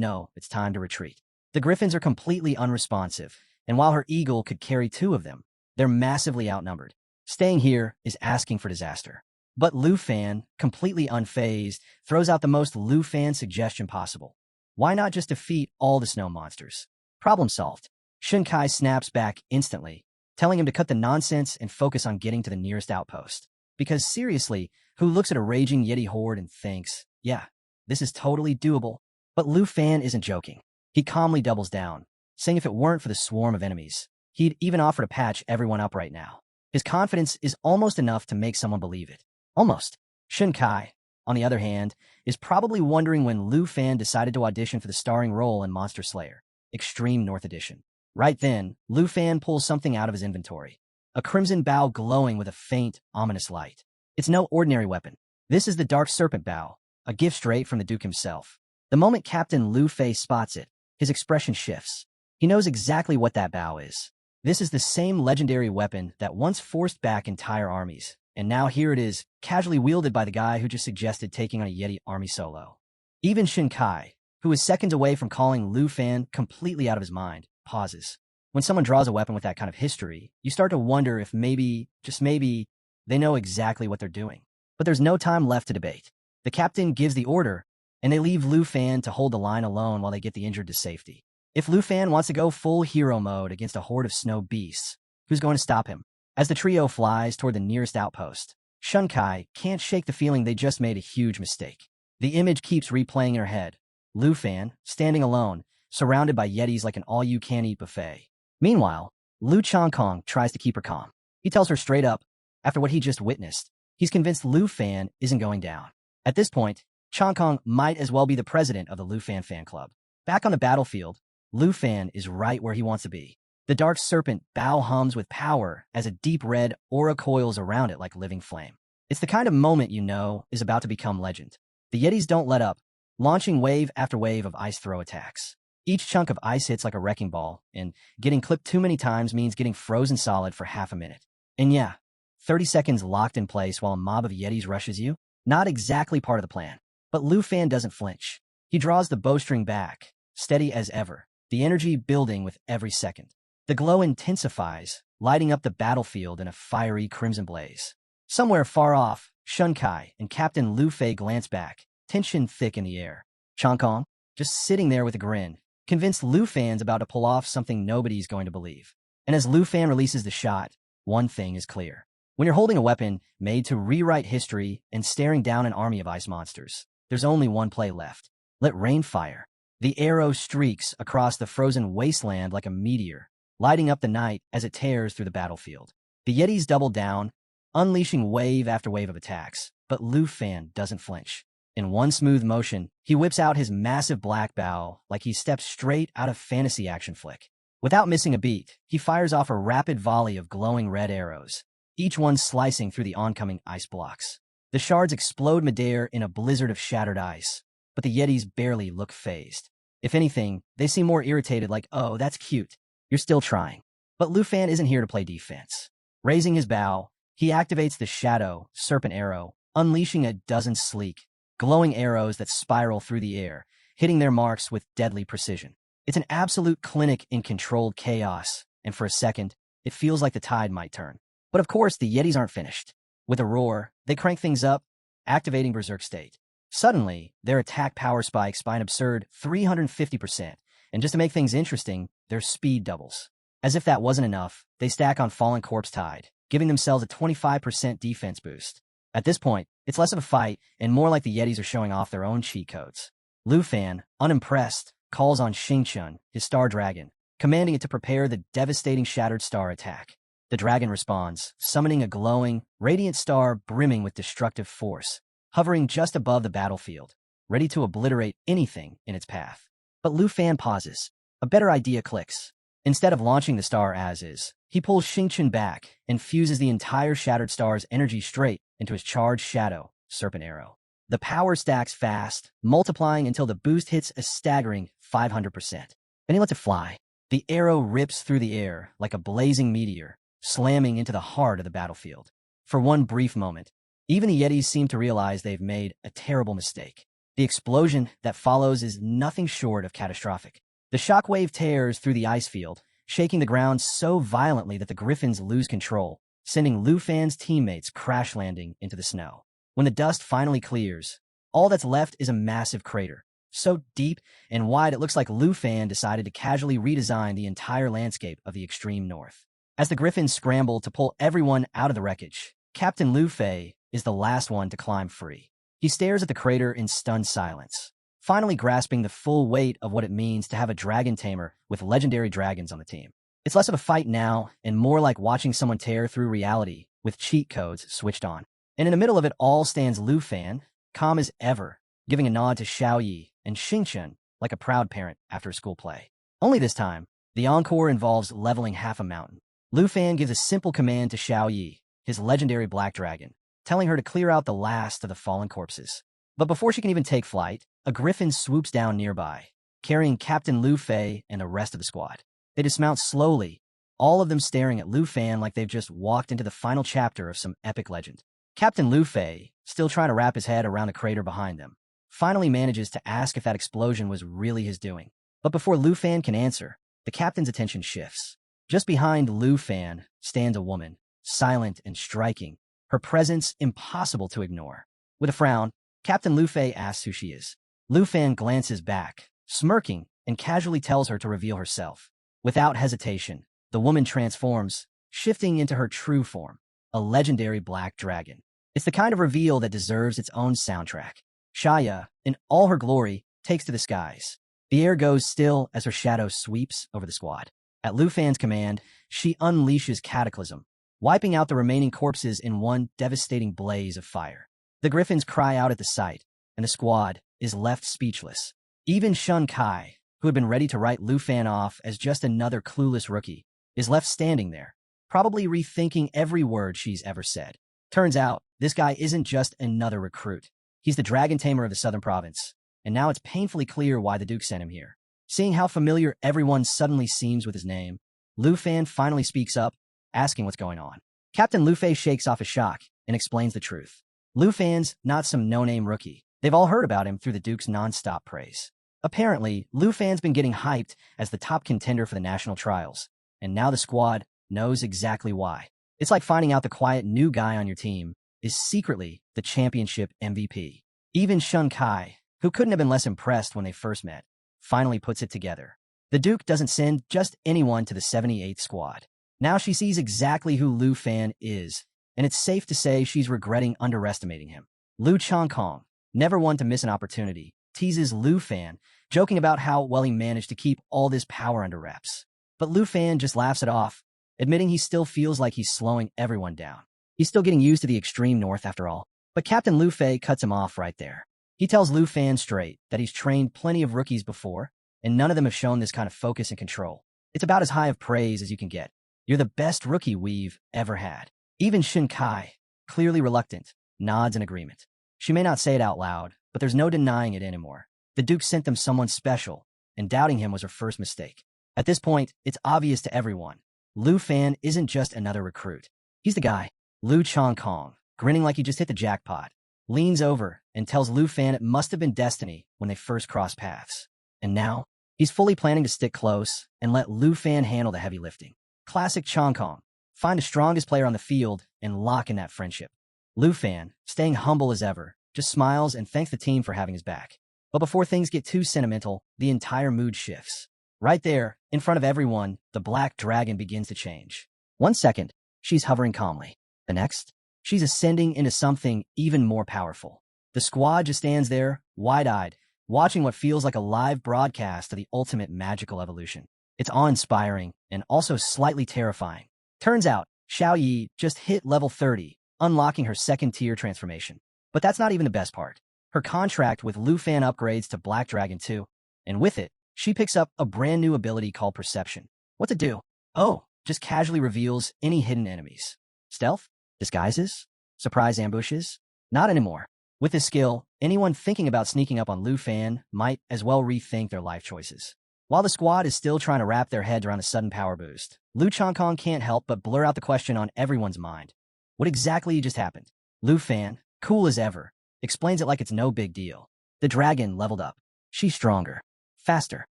know it's time to retreat. The Griffins are completely unresponsive, and while her eagle could carry 2 of them, they're massively outnumbered. Staying here is asking for disaster. But Lu Fan, completely unfazed, throws out the most Lu Fan suggestion possible. Why not just defeat all the snow monsters? Problem solved. Shun Kai snaps back instantly, telling him to cut the nonsense and focus on getting to the nearest outpost. Because seriously, who looks at a raging Yeti horde and thinks, yeah, this is totally doable? But Lu Fan isn't joking. He calmly doubles down, saying if it weren't for the swarm of enemies, he'd even offer to patch everyone up right now. His confidence is almost enough to make someone believe it. Almost. Shun Kai, on the other hand, is probably wondering when Lu Fan decided to audition for the starring role in Monster Slayer, Extreme North Edition. Right then, Lu Fan pulls something out of his inventory. A crimson bow glowing with a faint, ominous light. It's no ordinary weapon. This is the Dark Serpent Bow, a gift straight from the Duke himself. The moment Captain Lu Fei spots it, his expression shifts. He knows exactly what that bow is. This is the same legendary weapon that once forced back entire armies, and now here it is, casually wielded by the guy who just suggested taking on a Yeti army solo. Even Shun Kai, who is seconds away from calling Lu Fan completely out of his mind, pauses. When someone draws a weapon with that kind of history, you start to wonder if maybe, just maybe, they know exactly what they're doing. But there's no time left to debate. The captain gives the order, and they leave Lu Fan to hold the line alone while they get the injured to safety. If Lu Fan wants to go full hero mode against a horde of snow beasts, who's going to stop him? As the trio flies toward the nearest outpost, Shun Kai can't shake the feeling they just made a huge mistake. The image keeps replaying in her head. Lu Fan, standing alone, surrounded by yetis like an all-you-can-eat buffet. Meanwhile, Lu Changkong tries to keep her calm. He tells her straight up, after what he just witnessed, he's convinced Lu Fan isn't going down. At this point, Changkong might as well be the president of the Lu Fan fan club. Back on the battlefield, Lu Fan is right where he wants to be. The dark serpent bow hums with power as a deep red aura coils around it like living flame. It's the kind of moment you know is about to become legend. The Yetis don't let up, launching wave after wave of ice throw attacks. Each chunk of ice hits like a wrecking ball, and getting clipped too many times means getting frozen solid for half a minute. And yeah, 30 seconds locked in place while a mob of Yetis rushes you? Not exactly part of the plan. But Lu Fan doesn't flinch. He draws the bowstring back, steady as ever, the energy building with every second. The glow intensifies, lighting up the battlefield in a fiery crimson blaze. Somewhere far off, Shun Kai and Captain Lu Fei glance back, tension thick in the air. Changkong, just sitting there with a grin, convinced Lu Fan's about to pull off something nobody's going to believe. And as Lu Fan releases the shot, one thing is clear. When you're holding a weapon made to rewrite history and staring down an army of ice monsters, there's only one play left. Let rain fire. The arrow streaks across the frozen wasteland like a meteor, lighting up the night as it tears through the battlefield. The Yetis double down, unleashing wave after wave of attacks, but Lu Fan doesn't flinch. In one smooth motion, he whips out his massive black bow like he steps straight out of fantasy action flick. Without missing a beat, he fires off a rapid volley of glowing red arrows, each one slicing through the oncoming ice blocks. The shards explode midair in a blizzard of shattered ice, but the Yetis barely look fazed. If anything, they seem more irritated like, oh, that's cute. You're still trying. But Lu Fan isn't here to play defense. Raising his bow, he activates the Shadow Serpent Arrow, unleashing a dozen sleek, glowing arrows that spiral through the air, hitting their marks with deadly precision. It's an absolute clinic in controlled chaos, and for a second, it feels like the tide might turn. But of course, the Yetis aren't finished. With a roar, they crank things up, activating Berserk State. Suddenly, their attack power spikes by an absurd 350%, and just to make things interesting, their speed doubles. As if that wasn't enough, they stack on Fallen Corpse Tide, giving themselves a 25% defense boost. At this point, it's less of a fight and more like the Yetis are showing off their own cheat codes. Lu Fan, unimpressed, calls on Xingqian, his star dragon, commanding it to prepare the devastating Shattered Star attack. The dragon responds, summoning a glowing, radiant star brimming with destructive force, hovering just above the battlefield, ready to obliterate anything in its path. But Lu Fan pauses. A better idea clicks. Instead of launching the star as is, he pulls Xingqian back and fuses the entire Shattered Star's energy straight into his charged Shadow Serpent Arrow. The power stacks fast, multiplying until the boost hits a staggering 500%. Then he lets it fly. The arrow rips through the air like a blazing meteor, slamming into the heart of the battlefield. For one brief moment, even the Yetis seem to realize they've made a terrible mistake. The explosion that follows is nothing short of catastrophic. The shockwave tears through the ice field, shaking the ground so violently that the Griffins lose control, sending Lu Fan's teammates crash landing into the snow. When the dust finally clears, all that's left is a massive crater, so deep and wide it looks like Lu Fan decided to casually redesign the entire landscape of the extreme north. As the Griffins scramble to pull everyone out of the wreckage, Captain Lu Fei is the last one to climb free. He stares at the crater in stunned silence, finally grasping the full weight of what it means to have a dragon tamer with legendary dragons on the team. It's less of a fight now and more like watching someone tear through reality with cheat codes switched on. And in the middle of it all stands Lu Fan, calm as ever, giving a nod to Xiao Yi and Xingqian like a proud parent after a school play. Only this time, the encore involves leveling half a mountain. Lu Fan gives a simple command to Xiao Yi, his legendary black dragon, telling her to clear out the last of the fallen corpses. But before she can even take flight, a griffin swoops down nearby, carrying Captain Lu Fei and the rest of the squad. They dismount slowly, all of them staring at Lu Fan like they've just walked into the final chapter of some epic legend. Captain Lu Fei, still trying to wrap his head around the crater behind them, finally manages to ask if that explosion was really his doing. But before Lu Fan can answer, the captain's attention shifts. Just behind Lu Fan stands a woman, silent and striking, her presence impossible to ignore. With a frown, Captain Lu Fei asks who she is. Lu Fan glances back, smirking, and casually tells her to reveal herself. Without hesitation, the woman transforms, shifting into her true form, a legendary black dragon. It's the kind of reveal that deserves its own soundtrack. Shaya, in all her glory, takes to the skies. The air goes still as her shadow sweeps over the squad. At Lu Fan's command, she unleashes Cataclysm, wiping out the remaining corpses in one devastating blaze of fire. The griffins cry out at the sight, and the squad is left speechless. Even Shun Kai, who had been ready to write Lu Fan off as just another clueless rookie, is left standing there, probably rethinking every word she's ever said. Turns out, this guy isn't just another recruit. He's the Dragon Tamer of the Southern Province, and now it's painfully clear why the Duke sent him here. Seeing how familiar everyone suddenly seems with his name, Lu Fan finally speaks up, asking what's going on. Captain Lu Fei shakes off his shock and explains the truth. Lu Fan's not some no-name rookie. They've all heard about him through the Duke's non-stop praise. Apparently, Lu Fan's been getting hyped as the top contender for the national trials, and now the squad knows exactly why. It's like finding out the quiet new guy on your team is secretly the championship MVP. Even Shun Kai, who couldn't have been less impressed when they first met, finally puts it together. The Duke doesn't send just anyone to the 78th squad. Now she sees exactly who Lu Fan is, and it's safe to say she's regretting underestimating him. Lu Changkong, never one to miss an opportunity, teases Lu Fan, joking about how well he managed to keep all this power under wraps. But Lu Fan just laughs it off, admitting he still feels like he's slowing everyone down. He's still getting used to the extreme north after all. But Captain Lu Fei cuts him off right there. He tells Lu Fan straight that he's trained plenty of rookies before, and none of them have shown this kind of focus and control. It's about as high of praise as you can get. You're the best rookie we've ever had. Even Shin Kai, clearly reluctant, nods in agreement. She may not say it out loud, but there's no denying it anymore. The Duke sent them someone special, and doubting him was her first mistake. At this point, it's obvious to everyone. Lu Fan isn't just another recruit. He's the guy. Lu Changkong, grinning like he just hit the jackpot, leans over and tells Lu Fan it must have been destiny when they first crossed paths. And now, he's fully planning to stick close and let Lu Fan handle the heavy lifting. Classic Changkong. Find the strongest player on the field and lock in that friendship. Lu Fan, staying humble as ever, just smiles and thanks the team for having his back. But before things get too sentimental, the entire mood shifts. Right there, in front of everyone, the black dragon begins to change. 1 second, she's hovering calmly. The next, she's ascending into something even more powerful. The squad just stands there, wide-eyed, watching what feels like a live broadcast of the ultimate magical evolution. It's awe-inspiring and also slightly terrifying. Turns out, Xiao Yi just hit level 30, unlocking her second-tier transformation. But that's not even the best part. Her contract with Lu Fan upgrades to Black Dragon 2, and with it, she picks up a brand new ability called Perception. What to do? Oh, just casually reveals any hidden enemies. Stealth? Disguises? Surprise ambushes? Not anymore. With this skill, anyone thinking about sneaking up on Lu Fan might as well rethink their life choices. While the squad is still trying to wrap their heads around a sudden power boost, Lu Changkong can't help but blur out the question on everyone's mind. What exactly just happened? Lu Fan, cool as ever, explains it like it's no big deal. The dragon leveled up. She's stronger, faster,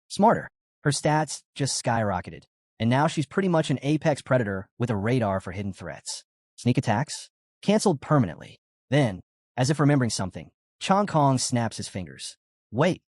smarter. Her stats just skyrocketed, and now she's pretty much an apex predator with a radar for hidden threats. Sneak attacks? Cancelled permanently. Then, as if remembering something, Changkong snaps his fingers. Wait,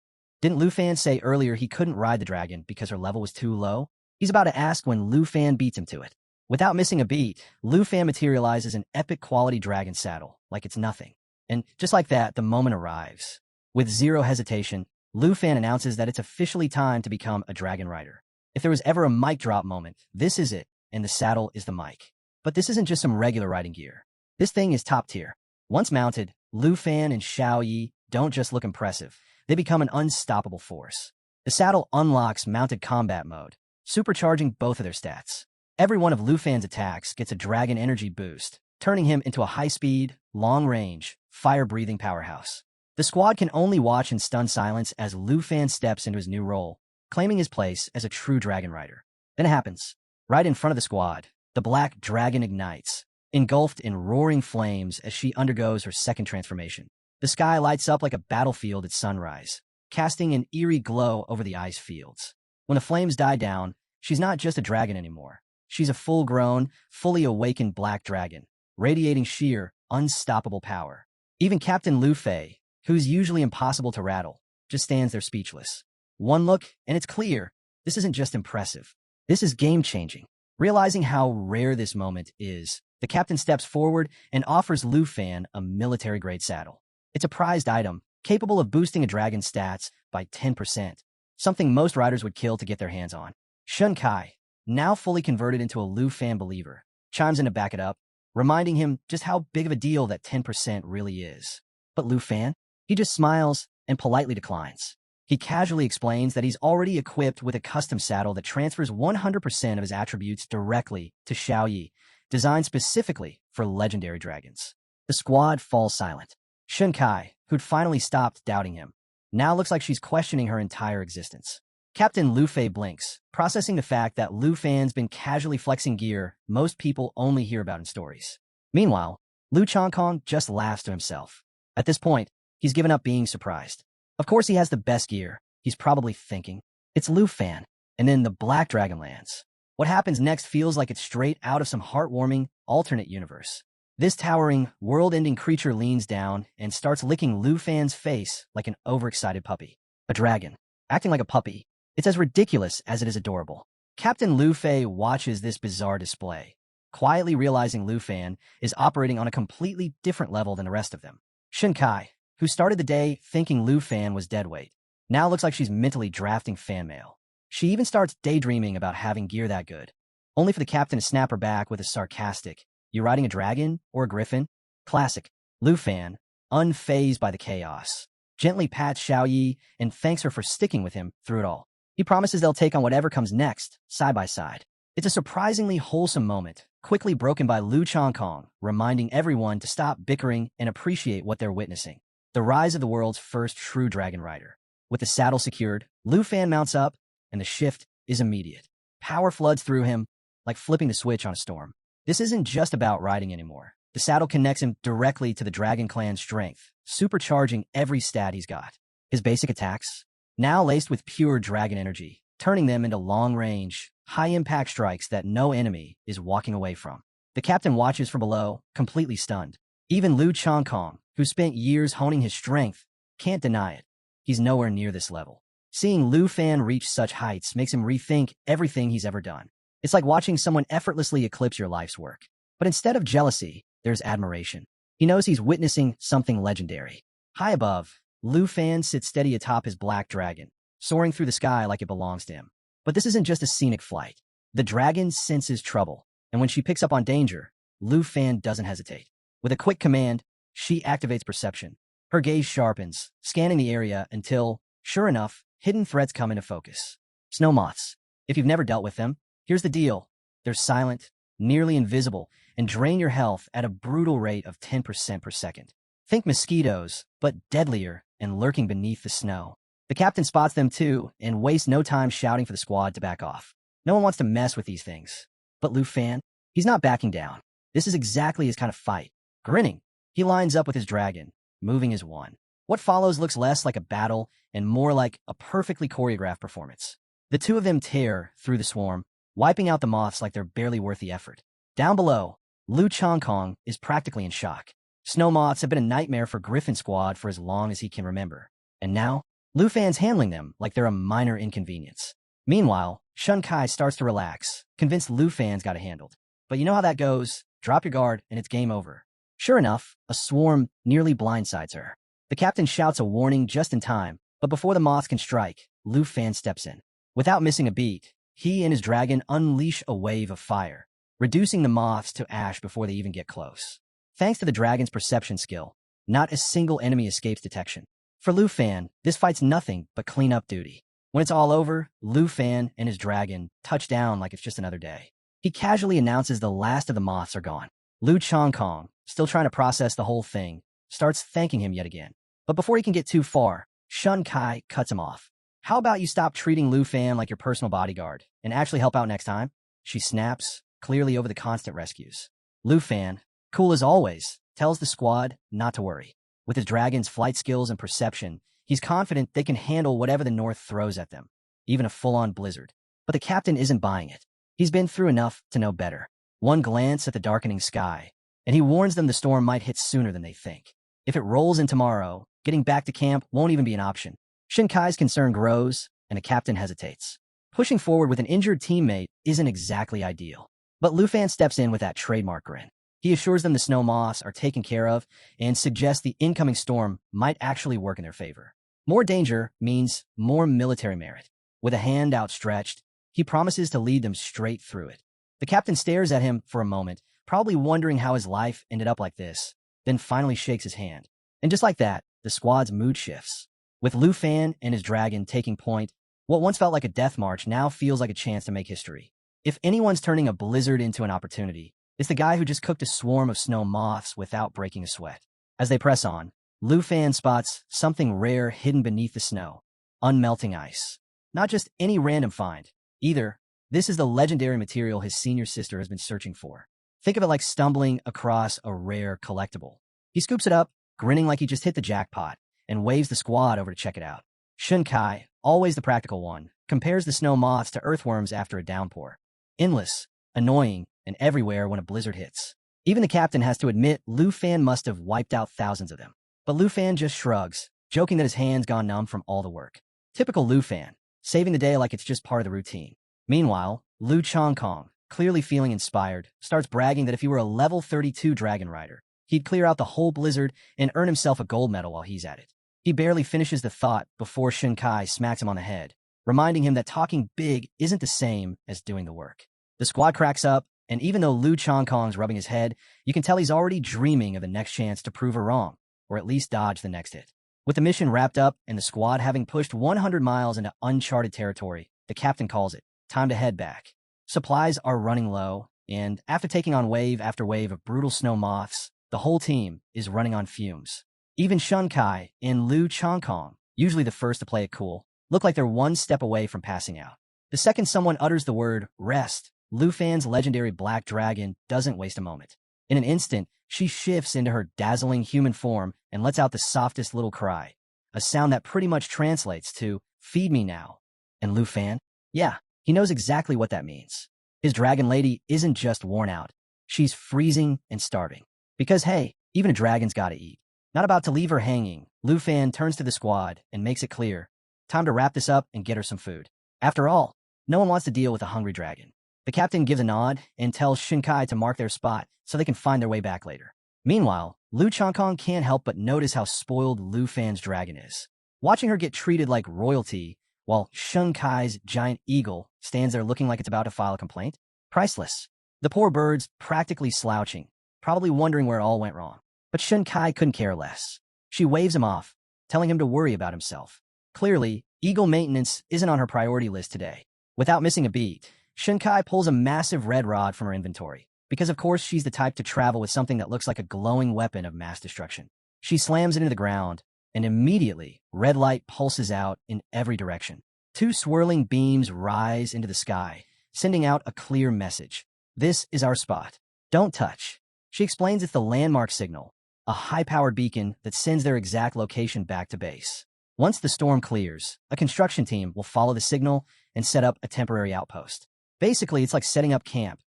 didn't Lu Fan say earlier he couldn't ride the dragon because her level was too low? He's about to ask when Lu Fan beats him to it. Without missing a beat, Lu Fan materializes an epic quality dragon saddle, like it's nothing. And just like that, the moment arrives. With zero hesitation, Lu Fan announces that it's officially time to become a dragon rider. If there was ever a mic drop moment, this is it, and the saddle is the mic. But this isn't just some regular riding gear. This thing is top tier. Once mounted, Lu Fan and Xiao Yi don't just look impressive. They become an unstoppable force. The saddle unlocks mounted combat mode, supercharging both of their stats. Every one of Lu Fan's attacks gets a dragon energy boost, turning him into a high-speed, long-range, fire-breathing powerhouse. The squad can only watch in stunned silence as Lu Fan steps into his new role, claiming his place as a true dragon rider. Then it happens. Right in front of the squad, the black dragon ignites, engulfed in roaring flames as she undergoes her second transformation. The sky lights up like a battlefield at sunrise, casting an eerie glow over the ice fields. When the flames die down, she's not just a dragon anymore. She's a full-grown, fully awakened black dragon, radiating sheer, unstoppable power. Even Captain Lu Fei, who's usually impossible to rattle, just stands there speechless. One look, and it's clear, this isn't just impressive. This is game-changing. Realizing how rare this moment is, the captain steps forward and offers Lu Fan a military-grade saddle. It's a prized item, capable of boosting a dragon's stats by 10%, something most riders would kill to get their hands on. Shun Kai, now fully converted into a Lu Fan believer, chimes in to back it up, reminding him just how big of a deal that 10% really is. But Lu Fan? He just smiles and politely declines. He casually explains that he's already equipped with a custom saddle that transfers 100% of his attributes directly to Xiaoyi, designed specifically for legendary dragons. The squad falls silent. Shun Kai, who'd finally stopped doubting him, now looks like she's questioning her entire existence. Captain Lu Fei blinks, processing the fact that Lu Fan's been casually flexing gear most people only hear about in stories. Meanwhile, Lu Changkong just laughs to himself. At this point, he's given up being surprised. Of course he has the best gear, he's probably thinking. It's Lu Fan, and then the Black Dragon lands. What happens next feels like it's straight out of some heartwarming, alternate universe. This towering, world-ending creature leans down and starts licking Lu Fan's face like an overexcited puppy. A dragon, acting like a puppy. It's as ridiculous as it is adorable. Captain Lu Fei watches this bizarre display, quietly realizing Lu Fan is operating on a completely different level than the rest of them. Shun Kai, who started the day thinking Lu Fan was deadweight, now looks like she's mentally drafting fan mail. She even starts daydreaming about having gear that good, only for the captain to snap her back with a sarcastic, "You riding a dragon or a griffin?" Classic. Lu Fan, unfazed by the chaos, gently pats Xiaoyi and thanks her for sticking with him through it all. He promises they'll take on whatever comes next, side by side. It's a surprisingly wholesome moment, quickly broken by Lu Changkong, reminding everyone to stop bickering and appreciate what they're witnessing. The rise of the world's first true dragon rider. With the saddle secured, Lu Fan mounts up, and the shift is immediate. Power floods through him, like flipping the switch on a storm. This isn't just about riding anymore. The saddle connects him directly to the Dragon Clan's strength, supercharging every stat he's got. His basic attacks, now laced with pure dragon energy, turning them into long-range, high-impact strikes that no enemy is walking away from. The captain watches from below, completely stunned. Even Lu Changkong, who spent years honing his strength, can't deny it. He's nowhere near this level. Seeing Lu Fan reach such heights makes him rethink everything he's ever done. It's like watching someone effortlessly eclipse your life's work. But instead of jealousy, there's admiration. He knows he's witnessing something legendary. High above, Lu Fan sits steady atop his black dragon, soaring through the sky like it belongs to him. But this isn't just a scenic flight. The dragon senses trouble, and when she picks up on danger, Lu Fan doesn't hesitate. With a quick command, she activates perception. Her gaze sharpens, scanning the area until, sure enough, hidden threats come into focus. Snow moths. If you've never dealt with them, here's the deal. They're silent, nearly invisible, and drain your health at a brutal rate of 10% per second. Think mosquitoes, but deadlier and lurking beneath the snow. The captain spots them too and wastes no time shouting for the squad to back off. No one wants to mess with these things. But Lu Fan, he's not backing down. This is exactly his kind of fight. Grinning, he lines up with his dragon, moving as one. What follows looks less like a battle and more like a perfectly choreographed performance. The two of them tear through the swarm, wiping out the moths like they're barely worth the effort. Down below, Lu Changkong is practically in shock. Snow moths have been a nightmare for Griffin Squad for as long as he can remember. And now, Lu Fan's handling them like they're a minor inconvenience. Meanwhile, Shun Kai starts to relax, convinced Lu Fan's got it handled. But you know how that goes. Drop your guard and it's game over. Sure enough, a swarm nearly blindsides her. The captain shouts a warning just in time, but before the moths can strike, Lu Fan steps in. Without missing a beat, he and his dragon unleash a wave of fire, reducing the moths to ash before they even get close. Thanks to the dragon's perception skill, not a single enemy escapes detection. For Lu Fan, this fight's nothing but cleanup duty. When it's all over, Lu Fan and his dragon touch down like it's just another day. He casually announces the last of the moths are gone. Lu Changkong, still trying to process the whole thing, starts thanking him yet again. But before he can get too far, Shun Kai cuts him off. "How about you stop treating Lu Fan like your personal bodyguard and actually help out next time?" She snaps, clearly over the constant rescues. Lu Fan, cool as always, tells the squad not to worry. With his dragon's flight skills and perception, he's confident they can handle whatever the North throws at them, even a full-on blizzard. But the captain isn't buying it. He's been through enough to know better. One glance at the darkening sky, and he warns them the storm might hit sooner than they think. If it rolls in tomorrow, getting back to camp won't even be an option. Shun Kai's concern grows, and the captain hesitates. Pushing forward with an injured teammate isn't exactly ideal. But Lu Fan steps in with that trademark grin. He assures them the snow moths are taken care of and suggests the incoming storm might actually work in their favor. More danger means more military merit. With a hand outstretched, he promises to lead them straight through it. The captain stares at him for a moment, probably wondering how his life ended up like this, then finally shakes his hand. And just like that, the squad's mood shifts. With Lu Fan and his dragon taking point, what once felt like a death march now feels like a chance to make history. If anyone's turning a blizzard into an opportunity, it's the guy who just cooked a swarm of snow moths without breaking a sweat. As they press on, Lu Fan spots something rare hidden beneath the snow. Unmelting ice. Not just any random find, either. This is the legendary material his senior sister has been searching for. Think of it like stumbling across a rare collectible. He scoops it up, grinning like he just hit the jackpot, and waves the squad over to check it out. Shunkai, always the practical one, compares the snow moths to earthworms after a downpour. Endless, annoying, and everywhere when a blizzard hits. Even the captain has to admit Lu Fan must have wiped out thousands of them. But Lu Fan just shrugs, joking that his hands gone numb from all the work. Typical Lu Fan, saving the day like it's just part of the routine. Meanwhile, Lu Chongkong, clearly feeling inspired, starts bragging that if he were a level 32 dragon rider, he'd clear out the whole blizzard and earn himself a gold medal while he's at it. He barely finishes the thought before Shunkai smacks him on the head, reminding him that talking big isn't the same as doing the work. The squad cracks up, and even though Lu Chongkong's rubbing his head, you can tell he's already dreaming of the next chance to prove her wrong, or at least dodge the next hit. With the mission wrapped up and the squad having pushed 100 miles into uncharted territory, the captain calls it time to head back. Supplies are running low, and after taking on wave after wave of brutal snow moths, the whole team is running on fumes. Even Shunkai and Lu Chongkong, usually the first to play it cool, look like they're one step away from passing out. The second someone utters the word rest, Lu Fan's legendary black dragon doesn't waste a moment. In an instant, she shifts into her dazzling human form and lets out the softest little cry, a sound that pretty much translates to, "Feed me now." And Lu Fan? Yeah, he knows exactly what that means. His dragon lady isn't just worn out. She's freezing and starving. Because hey, even a dragon's gotta eat. Not about to leave her hanging, Lu Fan turns to the squad and makes it clear, time to wrap this up and get her some food. After all, no one wants to deal with a hungry dragon. The captain gives a nod and tells Shunkai to mark their spot so they can find their way back later. Meanwhile, Lu Chongkong can't help but notice how spoiled Lu Fan's dragon is. Watching her get treated like royalty, while Shunkai's giant eagle stands there looking like it's about to file a complaint? Priceless. The poor bird's practically slouching, probably wondering where it all went wrong. But Shunkai couldn't care less. She waves him off, telling him to worry about himself. Clearly, eagle maintenance isn't on her priority list today. Without missing a beat, Shunkai pulls a massive red rod from her inventory, because of course she's the type to travel with something that looks like a glowing weapon of mass destruction. She slams it into the ground, and immediately, red light pulses out in every direction. Two swirling beams rise into the sky, sending out a clear message. This is our spot. Don't touch. She explains it's the landmark signal, a high-powered beacon that sends their exact location back to base. Once the storm clears, a construction team will follow the signal and set up a temporary outpost. Basically, it's like setting up camp,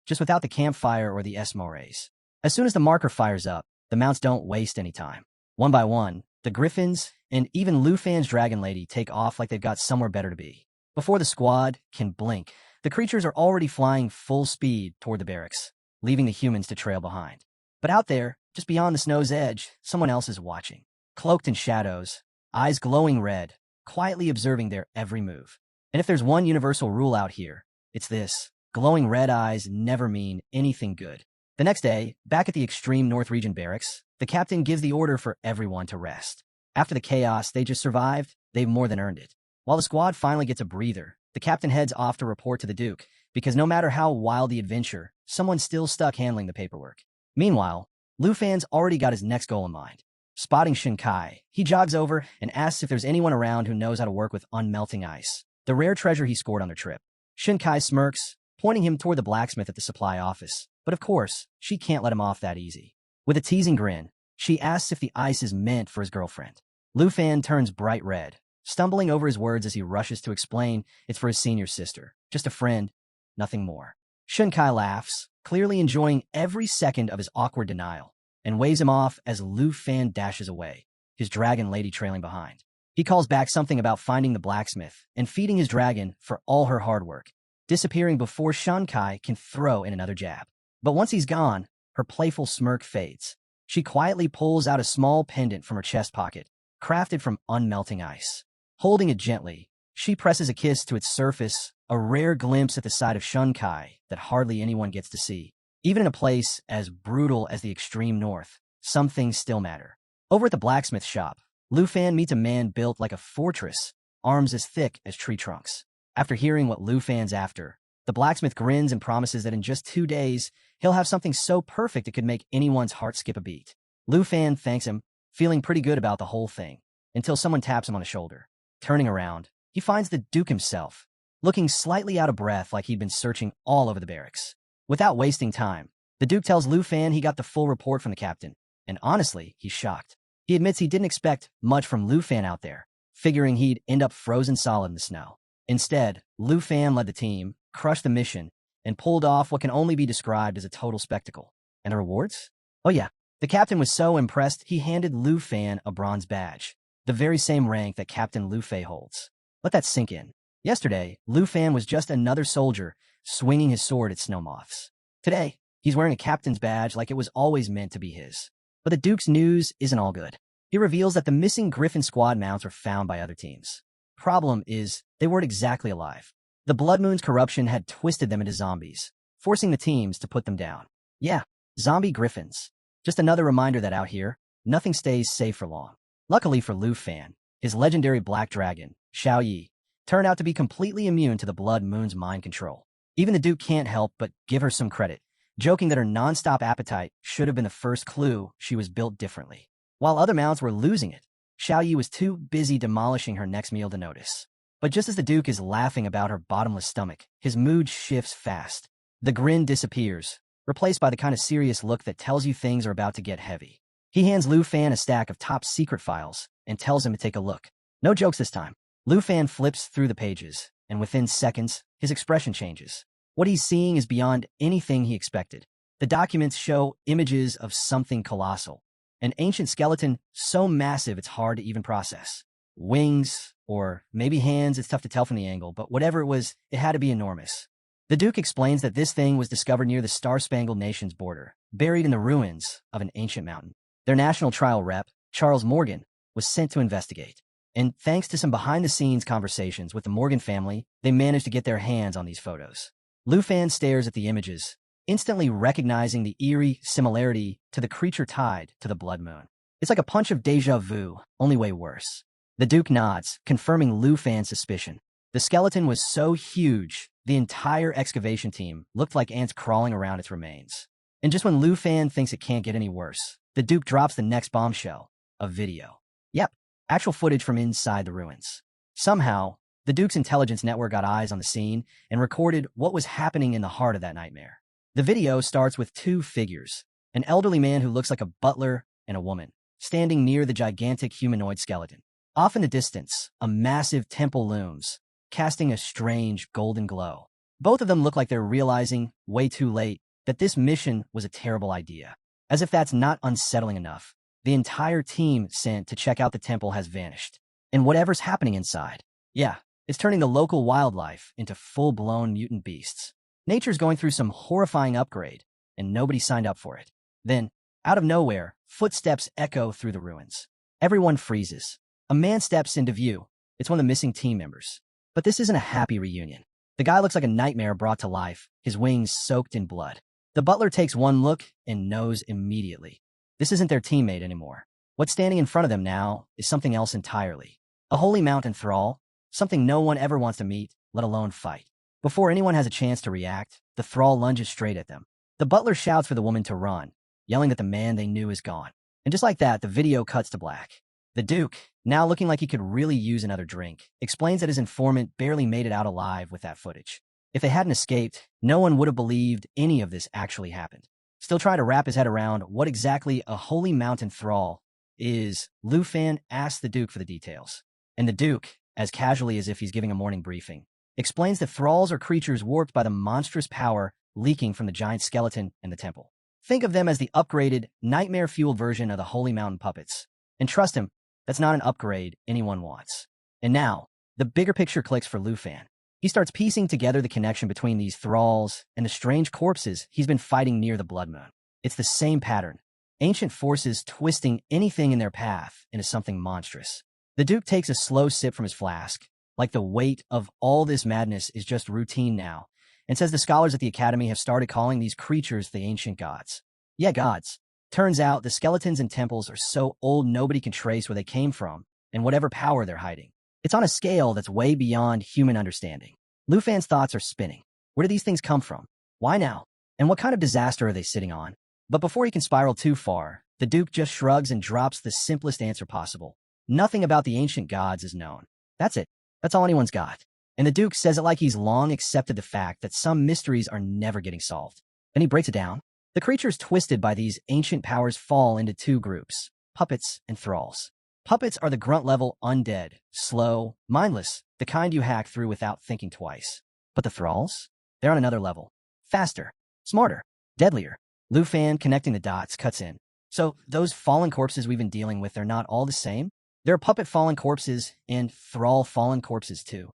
just without the campfire or the esmores. As soon as the marker fires up, the mounts don't waste any time. One by one, the griffins and even Lu Fan's dragon lady take off like they've got somewhere better to be. Before the squad can blink, the creatures are already flying full speed toward the barracks, leaving the humans to trail behind. But out there, just beyond the snow's edge, someone else is watching. Cloaked in shadows, eyes glowing red, quietly observing their every move. And if there's one universal rule out here, it's this: glowing red eyes never mean anything good. The next day, back at the extreme North Region barracks, the captain gives the order for everyone to rest. After the chaos they just survived, they've more than earned it. While the squad finally gets a breather, the captain heads off to report to the Duke, because no matter how wild the adventure, someone's still stuck handling the paperwork. Meanwhile, Lu Fan's already got his next goal in mind. Spotting Shunkai, he jogs over and asks if there's anyone around who knows how to work with unmelting ice, the rare treasure he scored on their trip. Shunkai smirks, pointing him toward the blacksmith at the supply office. But of course, she can't let him off that easy. With a teasing grin, she asks if the ice is meant for his girlfriend. Lu Fan turns bright red, stumbling over his words as he rushes to explain it's for his senior sister. Just a friend, nothing more. Shunkai laughs, clearly enjoying every second of his awkward denial, and waves him off as Lu Fan dashes away, his dragon lady trailing behind. He calls back something about finding the blacksmith and feeding his dragon for all her hard work, disappearing before Shunkai can throw in another jab. But once he's gone, her playful smirk fades. She quietly pulls out a small pendant from her chest pocket, crafted from unmelting ice. Holding it gently, she presses a kiss to its surface, a rare glimpse at the side of Shunkai that hardly anyone gets to see. Even in a place as brutal as the extreme north, some things still matter. Over at the blacksmith shop, Lu Fan meets a man built like a fortress, arms as thick as tree trunks. After hearing what Lu Fan's after, the blacksmith grins and promises that in just 2 days, he'll have something so perfect it could make anyone's heart skip a beat. Lu Fan thanks him, feeling pretty good about the whole thing, until someone taps him on the shoulder. Turning around, he finds the Duke himself, looking slightly out of breath like he'd been searching all over the barracks. Without wasting time, the Duke tells Lu Fan he got the full report from the captain, and honestly, he's shocked. He admits he didn't expect much from Lu Fan out there, figuring he'd end up frozen solid in the snow. Instead, Lu Fan led the team, crushed the mission, and pulled off what can only be described as a total spectacle. And the rewards? Oh yeah, the captain was so impressed he handed Lu Fan a bronze badge, the very same rank that Captain Lu Fei holds. Let that sink in. Yesterday, Lu Fan was just another soldier swinging his sword at snow moths. Today, he's wearing a captain's badge like it was always meant to be his. But the Duke's news isn't all good. He reveals that the missing Griffin squad mounts were found by other teams. Problem is, they weren't exactly alive. The Blood Moon's corruption had twisted them into zombies, forcing the teams to put them down. Yeah, zombie griffins. Just another reminder that out here, nothing stays safe for long. Luckily for Lu Fan, his legendary black dragon, Xiao Yi, turned out to be completely immune to the Blood Moon's mind control. Even the Duke can't help but give her some credit, joking that her non-stop appetite should have been the first clue she was built differently. While other mounts were losing it, Xiao Yi was too busy demolishing her next meal to notice. But just as the Duke is laughing about her bottomless stomach, his mood shifts fast. The grin disappears, replaced by the kind of serious look that tells you things are about to get heavy. He hands Lu Fan a stack of top-secret files and tells him to take a look. No jokes this time. Lu Fan flips through the pages, and within seconds, his expression changes. What he's seeing is beyond anything he expected. The documents show images of something colossal. An ancient skeleton so massive it's hard to even process. Wings, or maybe hands, it's tough to tell from the angle, but whatever it was, it had to be enormous. The Duke explains that this thing was discovered near the Star-Spangled Nation's border, buried in the ruins of an ancient mountain. Their national trial rep, Charles Morgan, was sent to investigate. And thanks to some behind-the-scenes conversations with the Morgan family, they managed to get their hands on these photos. Lu Fan stares at the images, instantly recognizing the eerie similarity to the creature tied to the Blood Moon. It's like a punch of déjà vu, only way worse. The Duke nods, confirming Lu Fan's suspicion. The skeleton was so huge, the entire excavation team looked like ants crawling around its remains. And just when Lu Fan thinks it can't get any worse, the Duke drops the next bombshell, a video. Yep, actual footage from inside the ruins. Somehow, the Duke's intelligence network got eyes on the scene and recorded what was happening in the heart of that nightmare. The video starts with 2 figures, an elderly man who looks like a butler and a woman, standing near the gigantic humanoid skeleton. Off in the distance, a massive temple looms, casting a strange golden glow. Both of them look like they're realizing, way too late, that this mission was a terrible idea. As if that's not unsettling enough, the entire team sent to check out the temple has vanished. And whatever's happening inside, yeah, it's turning the local wildlife into full-blown mutant beasts. Nature's going through some horrifying upgrade, and nobody signed up for it. Then, out of nowhere, footsteps echo through the ruins. Everyone freezes. A man steps into view. It's one of the missing team members. But this isn't a happy reunion. The guy looks like a nightmare brought to life, his wings soaked in blood. The butler takes one look and knows immediately. This isn't their teammate anymore. What's standing in front of them now is something else entirely. A holy mountain thrall, something no one ever wants to meet, let alone fight. Before anyone has a chance to react, the thrall lunges straight at them. The butler shouts for the woman to run, yelling that the man they knew is gone. And just like that, the video cuts to black. The Duke, now looking like he could really use another drink, explains that his informant barely made it out alive with that footage. If they hadn't escaped, no one would have believed any of this actually happened. Still trying to wrap his head around what exactly a holy mountain thrall is, Lu Fan asks the Duke for the details. And the Duke, as casually as if he's giving a morning briefing, explains that thralls are creatures warped by the monstrous power leaking from the giant skeleton in the temple. Think of them as the upgraded, nightmare-fueled version of the holy mountain puppets. And trust him, that's not an upgrade anyone wants. And now, the bigger picture clicks for Lu Fan. He starts piecing together the connection between these thralls and the strange corpses he's been fighting near the Blood Moon. It's the same pattern. Ancient forces twisting anything in their path into something monstrous. The Duke takes a slow sip from his flask, like the weight of all this madness is just routine now, and says the scholars at the Academy have started calling these creatures the ancient gods. Yeah, gods. Turns out the skeletons in temples are so old nobody can trace where they came from and whatever power they're hiding. It's on a scale that's way beyond human understanding. Lu Fan's thoughts are spinning. Where do these things come from? Why now? And what kind of disaster are they sitting on? But before he can spiral too far, the Duke just shrugs and drops the simplest answer possible. Nothing about the ancient gods is known. That's it. That's all anyone's got. And the Duke says it like he's long accepted the fact that some mysteries are never getting solved. Then he breaks it down. The creatures twisted by these ancient powers fall into two groups, puppets and thralls. Puppets are the grunt-level undead, slow, mindless, the kind you hack through without thinking twice. But the thralls? They're on another level. Faster, smarter, deadlier. Lu Fan, connecting the dots, cuts in. So those fallen corpses we've been dealing with are not all the same? There are puppet fallen corpses and thrall fallen corpses too.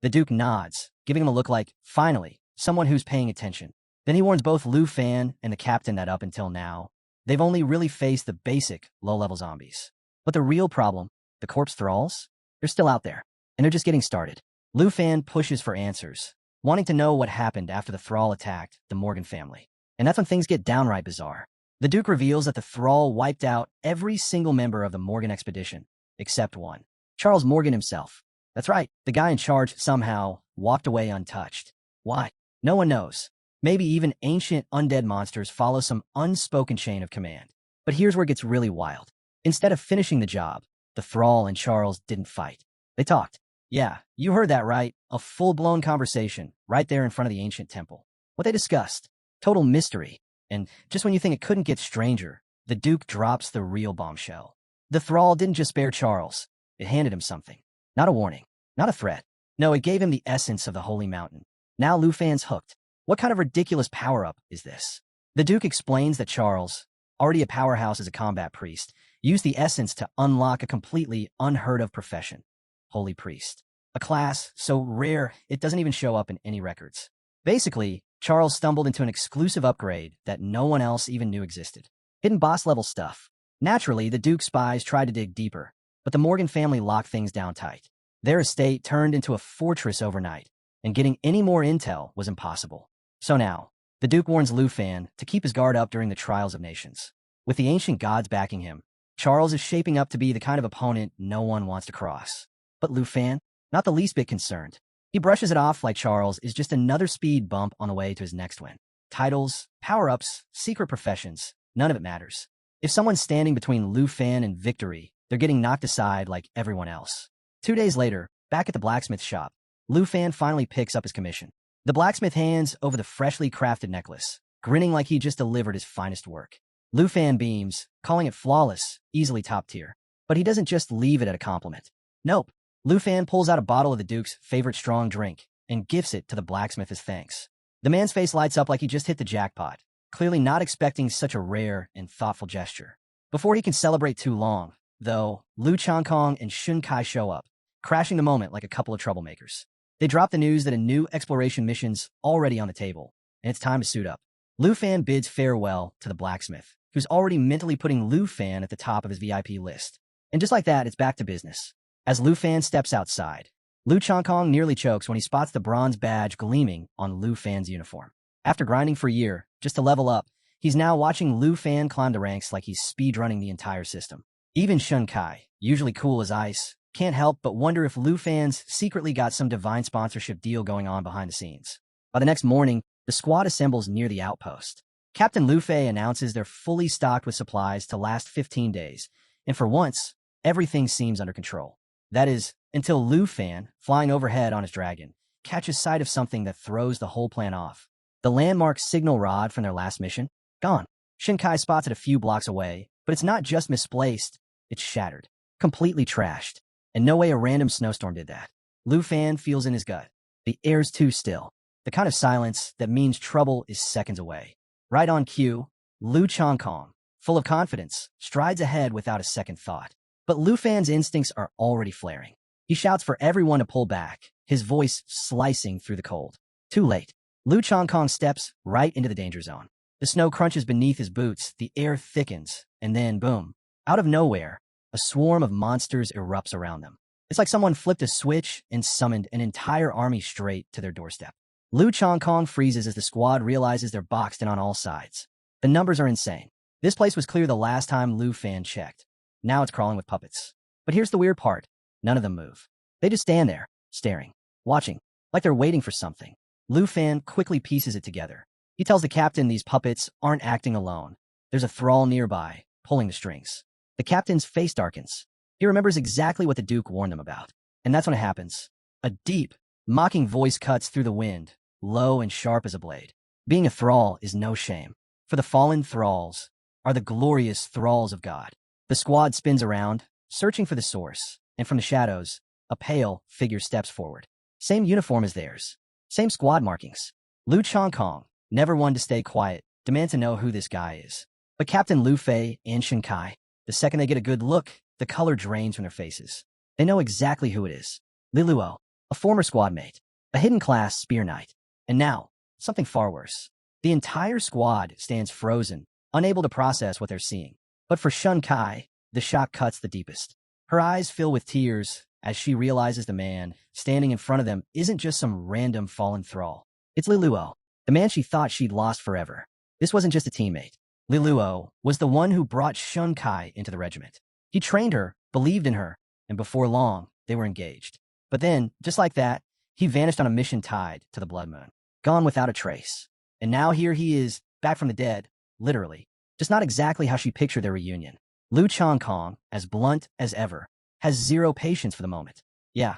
The Duke nods, giving him a look like, finally, someone who's paying attention. Then he warns both Lu Fan and the captain that up until now, they've only really faced the basic, low-level zombies. But the real problem, the corpse thralls, they're still out there, and they're just getting started. Lu Fan pushes for answers, wanting to know what happened after the thrall attacked the Morgan family. And that's when things get downright bizarre. The Duke reveals that the thrall wiped out every single member of the Morgan expedition, except one. Charles Morgan himself. That's right, the guy in charge somehow walked away untouched. Why? No one knows. Maybe even ancient undead monsters follow some unspoken chain of command. But here's where it gets really wild. Instead of finishing the job, the thrall and Charles didn't fight. They talked. Yeah, you heard that right. A full-blown conversation right there in front of the ancient temple. What they discussed. Total mystery. And just when you think it couldn't get stranger, the Duke drops the real bombshell. The thrall didn't just spare Charles. It handed him something. Not a warning. Not a threat. No, it gave him the essence of the Holy Mountain. Now Lu Fan's hooked. What kind of ridiculous power-up is this? The Duke explains that Charles, already a powerhouse as a combat priest, used the essence to unlock a completely unheard-of profession. Holy Priest. A class so rare it doesn't even show up in any records. Basically, Charles stumbled into an exclusive upgrade that no one else even knew existed. Hidden boss-level stuff. Naturally, the Duke's spies tried to dig deeper, but the Morgan family locked things down tight. Their estate turned into a fortress overnight, and getting any more intel was impossible. So now, the Duke warns Lu Fan to keep his guard up during the trials of nations. With the ancient gods backing him, Charles is shaping up to be the kind of opponent no one wants to cross. But Lu Fan, not the least bit concerned. He brushes it off like Charles is just another speed bump on the way to his next win. Titles, power-ups, secret professions, none of it matters. If someone's standing between Lu Fan and victory, they're getting knocked aside like everyone else. 2 days later, back at the blacksmith shop, Lu Fan finally picks up his commission. The blacksmith hands over the freshly crafted necklace, grinning like he just delivered his finest work. Lu Fan beams, calling it flawless, easily top tier. But he doesn't just leave it at a compliment. Nope. Lu Fan pulls out a bottle of the Duke's favorite strong drink and gifts it to the blacksmith as thanks. The man's face lights up like he just hit the jackpot, clearly not expecting such a rare and thoughtful gesture. Before he can celebrate too long, though, Lu Changkong and Shun Kai show up, crashing the moment like a couple of troublemakers. They drop the news that a new exploration mission's already on the table, and it's time to suit up. Lu Fan bids farewell to the blacksmith, who's already mentally putting Lu Fan at the top of his VIP list. And just like that, it's back to business. As Lu Fan steps outside, Lu Changkong nearly chokes when he spots the bronze badge gleaming on Lu Fan's uniform. After grinding for a year, just to level up, he's now watching Lu Fan climb the ranks like he's speedrunning the entire system. Even Shun Kai, usually cool as ice, can't help but wonder if Lu Fan's secretly got some divine sponsorship deal going on behind the scenes. By the next morning, the squad assembles near the outpost. Captain Lu Fei announces they're fully stocked with supplies to last 15 days, and for once, everything seems under control. That is, until Lu Fan, flying overhead on his dragon, catches sight of something that throws the whole plan off. The landmark signal rod from their last mission? Gone. Shun Kai spots it a few blocks away, but it's not just misplaced, it's shattered. Completely trashed. And no way a random snowstorm did that. Lu Fan feels in his gut. The air's too still. The kind of silence that means trouble is seconds away. Right on cue, Lu Changkong, full of confidence, strides ahead without a second thought. But Lu Fan's instincts are already flaring. He shouts for everyone to pull back, his voice slicing through the cold. Too late. Lu Changkong steps right into the danger zone. The snow crunches beneath his boots, the air thickens, and then, boom, out of nowhere, a swarm of monsters erupts around them. It's like someone flipped a switch and summoned an entire army straight to their doorstep. Lu Chongkong freezes as the squad realizes they're boxed in on all sides. The numbers are insane. This place was clear the last time Lu Fan checked. Now it's crawling with puppets. But here's the weird part. None of them move. They just stand there, staring, watching, like they're waiting for something. Lu Fan quickly pieces it together. He tells the captain these puppets aren't acting alone. There's a thrall nearby, pulling the strings. The captain's face darkens. He remembers exactly what the Duke warned them about. And that's when it happens. A deep, mocking voice cuts through the wind, low and sharp as a blade. Being a thrall is no shame. For the fallen thralls are the glorious thralls of God. The squad spins around, searching for the source, and from the shadows, a pale figure steps forward. Same uniform as theirs. Same squad markings. Lu Chongkong, never one to stay quiet, demand to know who this guy is. But Captain Lu Fei and Shin Kai, the second they get a good look, the color drains from their faces. They know exactly who it is. Li Luo, a former squad mate, a hidden class spear knight. And now, something far worse. The entire squad stands frozen, unable to process what they're seeing. But for Shun Kai, the shock cuts the deepest. Her eyes fill with tears as she realizes the man standing in front of them isn't just some random fallen thrall. It's Li Luo, the man she thought she'd lost forever. This wasn't just a teammate. Li Luo was the one who brought Shun Kai into the regiment. He trained her, believed in her, and before long, they were engaged. But then, just like that, he vanished on a mission tied to the Blood Moon. Gone without a trace. And now here he is, back from the dead, literally. Just not exactly how she pictured their reunion. Lu Chongkong, as blunt as ever, has zero patience for the moment. Yeah,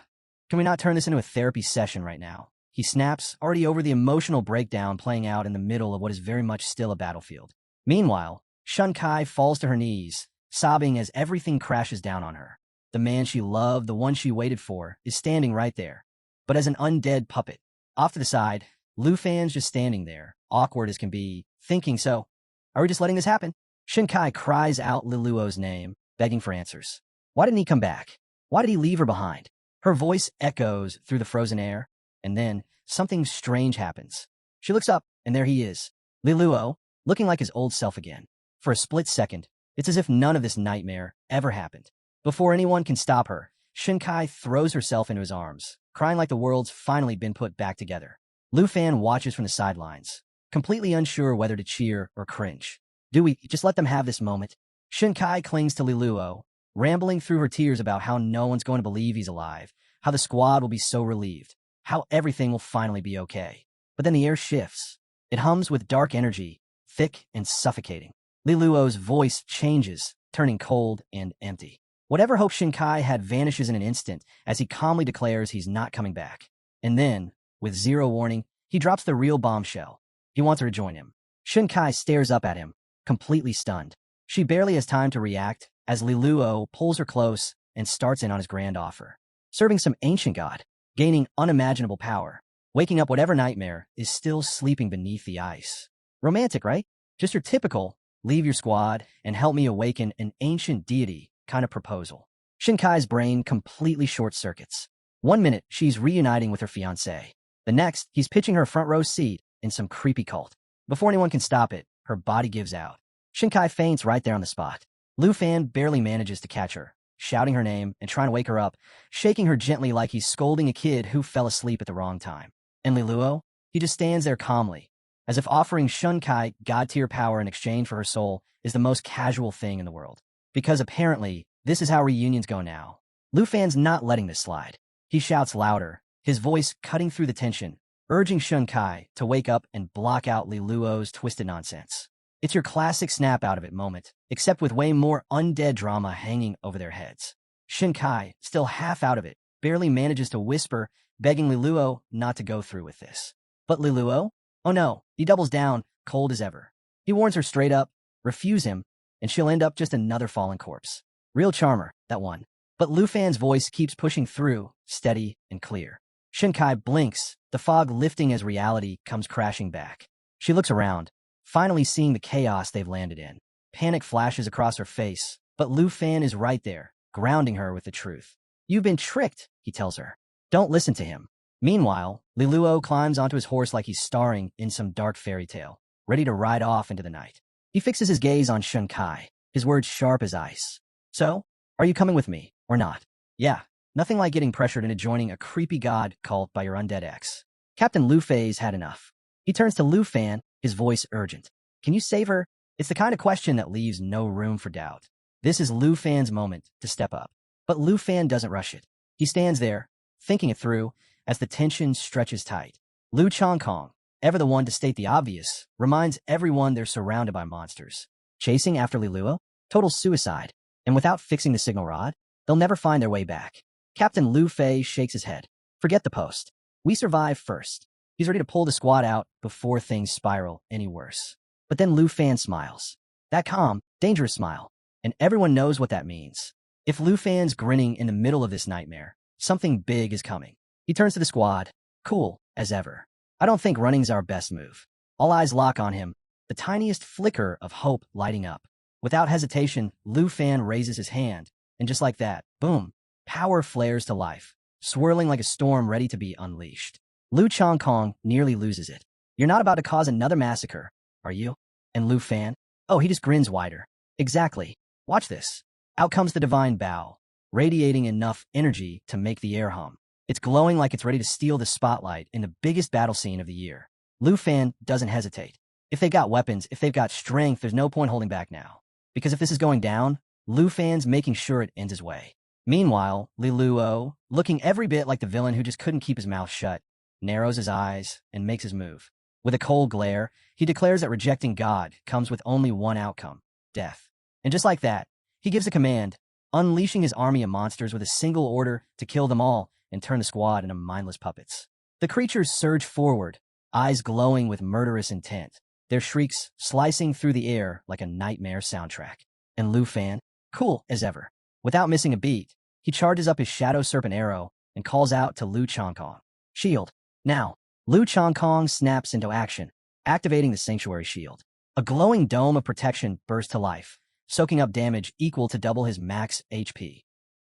can we not turn this into a therapy session right now? He snaps, already over the emotional breakdown playing out in the middle of what is very much still a battlefield. Meanwhile, Shun Kai falls to her knees, sobbing as everything crashes down on her. The man she loved, the one she waited for, is standing right there, but as an undead puppet. Off to the side, Lu Fan's just standing there, awkward as can be, thinking, so, are we just letting this happen? Shin Kai cries out Li Luo's name, begging for answers. Why didn't he come back? Why did he leave her behind? Her voice echoes through the frozen air, and then something strange happens. She looks up, and there he is, Li Luo, looking like his old self again. For a split second, it's as if none of this nightmare ever happened. Before anyone can stop her, Shin Kai throws herself into his arms, crying like the world's finally been put back together. Lu Fan watches from the sidelines, completely unsure whether to cheer or cringe. Do we just let them have this moment? Shin Kai clings to Li Luo, rambling through her tears about how no one's going to believe he's alive, how the squad will be so relieved, how everything will finally be okay. But then the air shifts. It hums with dark energy, thick and suffocating. Li Luo's voice changes, turning cold and empty. Whatever hope Shin Kai had vanishes in an instant as he calmly declares he's not coming back. And then, with zero warning, he drops the real bombshell. He wants her to join him. Shin Kai stares up at him, completely stunned. She barely has time to react as Li Luo pulls her close and starts in on his grand offer. Serving some ancient god, gaining unimaginable power, waking up whatever nightmare is still sleeping beneath the ice. Romantic, right? Just your typical, leave your squad and help me awaken an ancient deity kind of proposal. Shin Kai's brain completely short-circuits. 1 minute, she's reuniting with her fiancé. The next, he's pitching her a front row seat in some creepy cult. Before anyone can stop it, her body gives out. Shin Kai faints right there on the spot. Lu Fan barely manages to catch her, shouting her name and trying to wake her up, shaking her gently like he's scolding a kid who fell asleep at the wrong time. And Li Luo? He just stands there calmly, as if offering Shun Kai god-tier power in exchange for her soul is the most casual thing in the world. Because apparently, this is how reunions go now. Lu Fan's not letting this slide. He shouts louder, his voice cutting through the tension, urging Shun Kai to wake up and block out Li Luo's twisted nonsense. It's your classic snap-out-of-it moment, except with way more undead drama hanging over their heads. Shin Kai, still half out of it, barely manages to whisper, begging Li Luo not to go through with this. But Li Luo? Oh no, he doubles down, cold as ever. He warns her straight up, refuse him, and she'll end up just another fallen corpse. Real charmer, that one. But Lu Fan's voice keeps pushing through, steady and clear. Shin Kai blinks, the fog lifting as reality comes crashing back. She looks around, finally seeing the chaos they've landed in. Panic flashes across her face, but Lu Fan is right there, grounding her with the truth. You've been tricked, he tells her. Don't listen to him. Meanwhile, Li Luo climbs onto his horse like he's starring in some dark fairy tale. ready to ride off into the night. He fixes his gaze on Shun Kai, his words sharp as ice. So, are you coming with me, or not? Yeah, nothing like getting pressured into joining a creepy god cult by your undead ex. Captain Lu Fei's had enough. He turns to Lu Fan, his voice urgent. Can you save her? It's the kind of question that leaves no room for doubt. This is Lu Fan's moment to step up. But Lu Fan doesn't rush it. He stands there, thinking it through, as the tension stretches tight. Lu Chongkong, ever the one to state the obvious, reminds everyone they're surrounded by monsters. Chasing after Li Luo? Total suicide. And without fixing the signal rod, they'll never find their way back. Captain Lu Fei shakes his head. Forget the post. We survive first. He's ready to pull the squad out before things spiral any worse. But then Lu Fan smiles. That calm, dangerous smile. And everyone knows what that means. If Lu Fan's grinning in the middle of this nightmare, something big is coming. He turns to the squad, cool as ever. I don't think running's our best move. All eyes lock on him, the tiniest flicker of hope lighting up. Without hesitation, Lu Fan raises his hand, and just like that, boom, power flares to life, swirling like a storm ready to be unleashed. Lu Chongkong nearly loses it. You're not about to cause another massacre, are you? And Lu Fan? Oh, he just grins wider. Exactly. Watch this. Out comes the divine bow, radiating enough energy to make the air hum. It's glowing like it's ready to steal the spotlight in the biggest battle scene of the year. Lu Fan doesn't hesitate. If they've got weapons, if they've got strength, there's no point holding back now. Because if this is going down, Lu Fan's making sure it ends his way. Meanwhile, Li Luo, looking every bit like the villain who just couldn't keep his mouth shut, narrows his eyes and makes his move. With a cold glare, he declares that rejecting God comes with only one outcome, death. And just like that, he gives a command, unleashing his army of monsters with a single order to kill them all and turn the squad into mindless puppets. The creatures surge forward, eyes glowing with murderous intent, their shrieks slicing through the air like a nightmare soundtrack. And Lu Fan, cool as ever. Without missing a beat, he charges up his Shadow Serpent arrow and calls out to Lu Chongkong. Shield. Now, Lu Chongkong snaps into action, activating the Sanctuary Shield. A glowing dome of protection bursts to life, soaking up damage equal to double his max HP.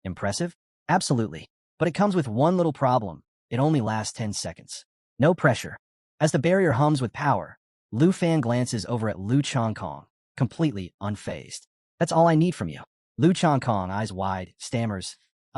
Impressive? Absolutely. But it comes with one little problem. It only lasts 10 seconds. No pressure. As the barrier hums with power, Lu Fan glances over at Lu Chongkong, completely unfazed. That's all I need from you. Lu Chongkong, eyes wide, stammers.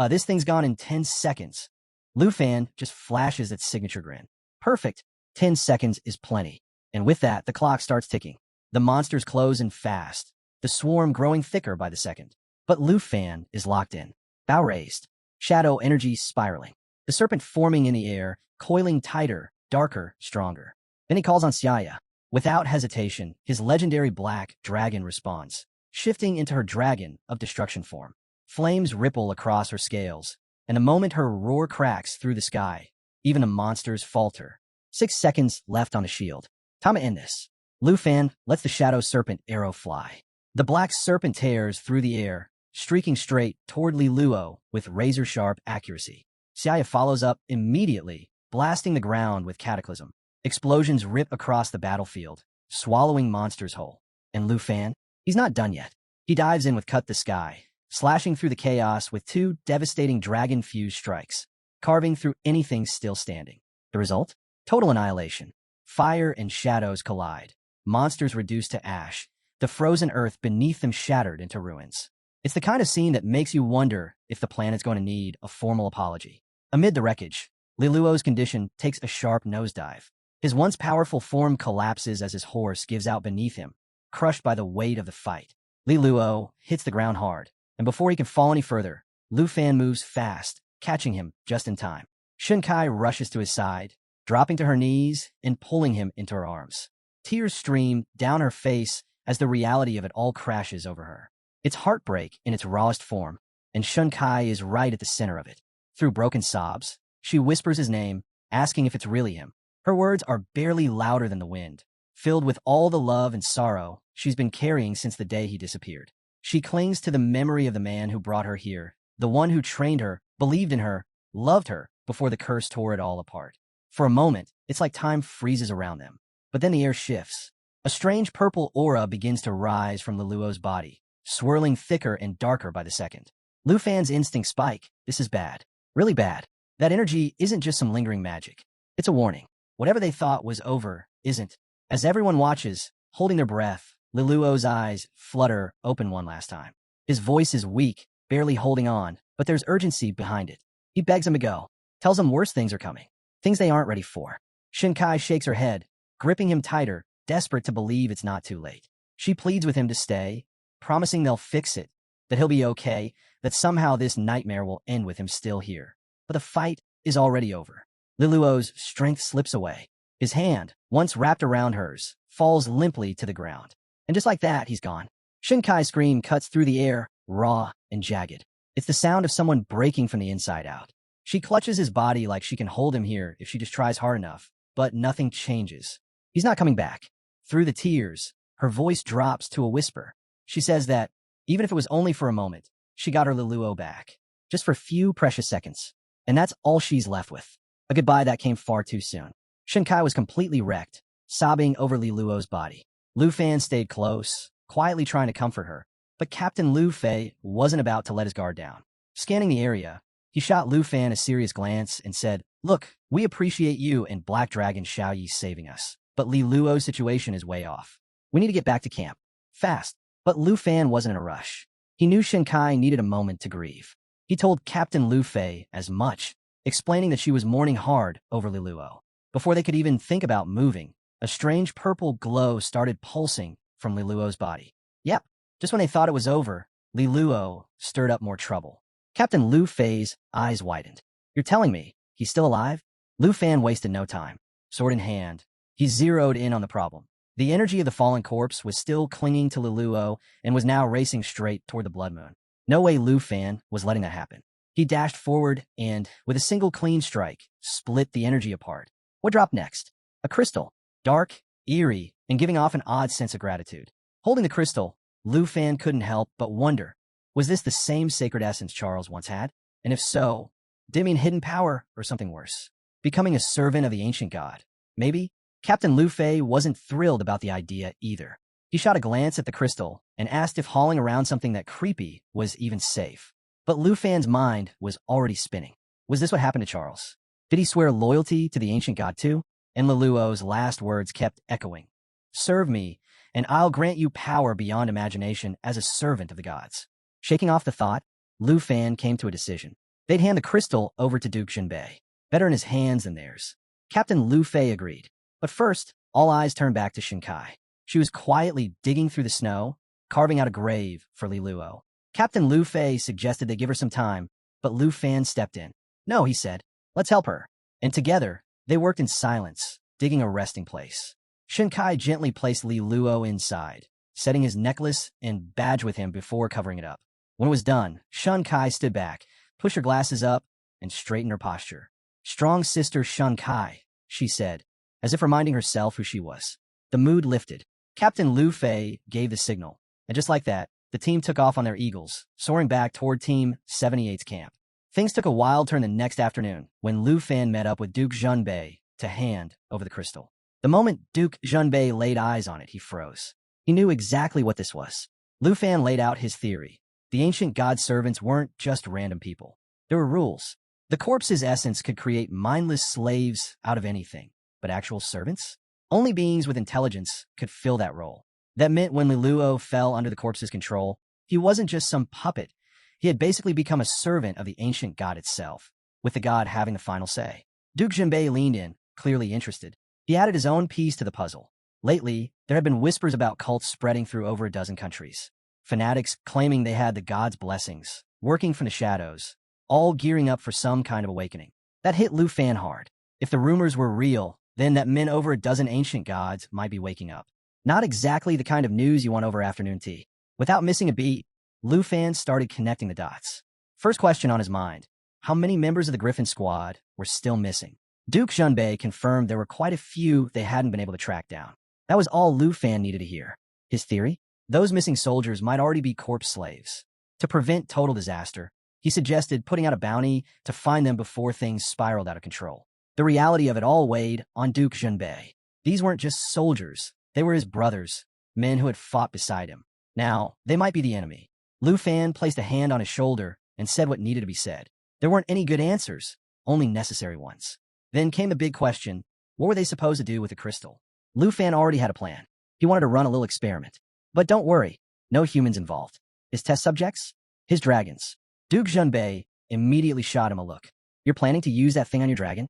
This thing's gone in 10 seconds. Lu Fan just flashes its signature grin. Perfect. 10 seconds is plenty. And with that, the clock starts ticking. The monsters close in fast, the swarm growing thicker by the second. But Lu Fan is locked in. Bow raised. Shadow energy spiraling. The serpent forming in the air, coiling tighter, darker, stronger. Then he calls on Xiaya. Without hesitation, his legendary black dragon responds, shifting into her dragon of destruction form. Flames ripple across her scales, and the moment her roar cracks through the sky, even the monsters falter. 6 seconds left on the shield. Time to end this. Lu Fan lets the Shadow Serpent arrow fly. The black serpent tears through the air, streaking straight toward Li Luo with razor-sharp accuracy. Xiaya follows up immediately, blasting the ground with Cataclysm. Explosions rip across the battlefield, swallowing monsters whole. And Lu Fan? He's not done yet. He dives in with Cut the Sky, slashing through the chaos with 2 devastating dragon-fused strikes, carving through anything still standing. The result? Total annihilation. Fire and shadows collide. Monsters reduced to ash, the frozen earth beneath them shattered into ruins. It's the kind of scene that makes you wonder if the planet's going to need a formal apology. Amid the wreckage, Li Luo's condition takes a sharp nosedive. His once powerful form collapses as his horse gives out beneath him, crushed by the weight of the fight. Li Luo hits the ground hard, and before he can fall any further, Lu Fan moves fast, catching him just in time. Shun Kai rushes to his side, dropping to her knees and pulling him into her arms. Tears stream down her face as the reality of it all crashes over her. It's heartbreak in its rawest form, and Shun Kai is right at the center of it. Through broken sobs, she whispers his name, asking if it's really him. Her words are barely louder than the wind, filled with all the love and sorrow she's been carrying since the day he disappeared. She clings to the memory of the man who brought her here, the one who trained her, believed in her, loved her, before the curse tore it all apart. For a moment, it's like time freezes around them. But then the air shifts. A strange purple aura begins to rise from Li Luo's body, swirling thicker and darker by the second. Lu Fan's instincts spike. This is bad. Really bad. That energy isn't just some lingering magic. It's a warning. Whatever they thought was over isn't. As everyone watches, holding their breath, Liluo's eyes flutter open one last time. His voice is weak, barely holding on, but there's urgency behind it. He begs him to go, tells him worse things are coming, things they aren't ready for. Shinkai shakes her head, gripping him tighter, desperate to believe it's not too late. She pleads with him to stay, promising they'll fix it, that he'll be okay, that somehow this nightmare will end with him still here. But the fight is already over. Liluo's strength slips away. His hand, once wrapped around hers, falls limply to the ground. And just like that, he's gone. Shinkai's scream cuts through the air, raw and jagged. It's the sound of someone breaking from the inside out. She clutches his body like she can hold him here if she just tries hard enough, but nothing changes. He's not coming back. Through the tears, her voice drops to a whisper. She says that, even if it was only for a moment, she got her Liluo back. Just for a few precious seconds. And that's all she's left with. A goodbye that came far too soon. Shinkai was completely wrecked, sobbing over Liluo's body. Lu Fan stayed close, quietly trying to comfort her. But Captain Lu Fei wasn't about to let his guard down. Scanning the area, he shot Lu Fan a serious glance and said, "Look, we appreciate you and Black Dragon Xiaoyi saving us. But Li Luo's situation is way off. We need to get back to camp. Fast." But Lu Fan wasn't in a rush. He knew Shinkai needed a moment to grieve. He told Captain Lu Fei as much, explaining that she was mourning hard over Li Luo. Before they could even think about moving, a strange purple glow started pulsing from Li Luo's body. Yep, just when they thought it was over, Li Luo stirred up more trouble. Captain Lu Fei's eyes widened. "You're telling me he's still alive?" Lu Fan wasted no time. Sword in hand, he zeroed in on the problem. The energy of the fallen corpse was still clinging to Li Luo and was now racing straight toward the blood moon. No way Lu Fan was letting that happen. He dashed forward and, with a single clean strike, split the energy apart. What dropped next? A crystal, dark, eerie, and giving off an odd sense of gratitude. Holding the crystal, Lu Fan couldn't help but wonder, was this the same sacred essence Charles once had? And if so, did it mean hidden power or something worse? Becoming a servant of the ancient god? Maybe? Captain Lu Fei wasn't thrilled about the idea either. He shot a glance at the crystal and asked if hauling around something that creepy was even safe. But Lu Fan's mind was already spinning. Was this what happened to Charles? Did he swear loyalty to the ancient god too? And Li Luo's last words kept echoing. "Serve me, and I'll grant you power beyond imagination as a servant of the gods." Shaking off the thought, Lu Fan came to a decision. They'd hand the crystal over to Duke Jinbei. Better in his hands than theirs. Captain Lu Fei agreed. But first, all eyes turned back to Shinkai. She was quietly digging through the snow, carving out a grave for Li Luo. Captain Lu Fei suggested they give her some time, but Lu Fan stepped in. "No," he said. "Let's help her." And together, they worked in silence, digging a resting place. Shinkai gently placed Li Luo inside, setting his necklace and badge with him before covering it up. When it was done, Shinkai stood back, pushed her glasses up, and straightened her posture. "Strong sister Shinkai," she said, as if reminding herself who she was. The mood lifted. Captain Lu Fei gave the signal, and just like that, the team took off on their eagles, soaring back toward Team 78's camp. Things took a wild turn the next afternoon when Lu Fan met up with Duke Jinbei to hand over the crystal. The moment Duke Jinbei laid eyes on it, he froze. He knew exactly what this was. Lu Fan laid out his theory. The ancient god servants weren't just random people. There were rules. The corpse's essence could create mindless slaves out of anything, but actual servants? Only beings with intelligence could fill that role. That meant when Li Luo fell under the corpse's control, he wasn't just some puppet. He had basically become a servant of the ancient god itself, with the god having the final say. Duke Jinbei leaned in, clearly interested. He added his own piece to the puzzle. Lately, there had been whispers about cults spreading through over a dozen countries. Fanatics claiming they had the god's blessings, working from the shadows, all gearing up for some kind of awakening. That hit Lu Fan hard. If the rumors were real, then that meant over a dozen ancient gods might be waking up. Not exactly the kind of news you want over afternoon tea. Without missing a beat, Lu Fan started connecting the dots. First question on his mind, how many members of the Griffin squad were still missing? Duke Jinbei confirmed there were quite a few they hadn't been able to track down. That was all Lu Fan needed to hear. His theory? Those missing soldiers might already be corpse slaves. To prevent total disaster, he suggested putting out a bounty to find them before things spiraled out of control. The reality of it all weighed on Duke Jinbei. These weren't just soldiers. They were his brothers, men who had fought beside him. Now, they might be the enemy. Lu Fan placed a hand on his shoulder and said what needed to be said. There weren't any good answers, only necessary ones. Then came the big question, what were they supposed to do with the crystal? Lu Fan already had a plan. He wanted to run a little experiment. But don't worry, no humans involved. His test subjects? His dragons. Duke Junbei immediately shot him a look. You're planning to use that thing on your dragon?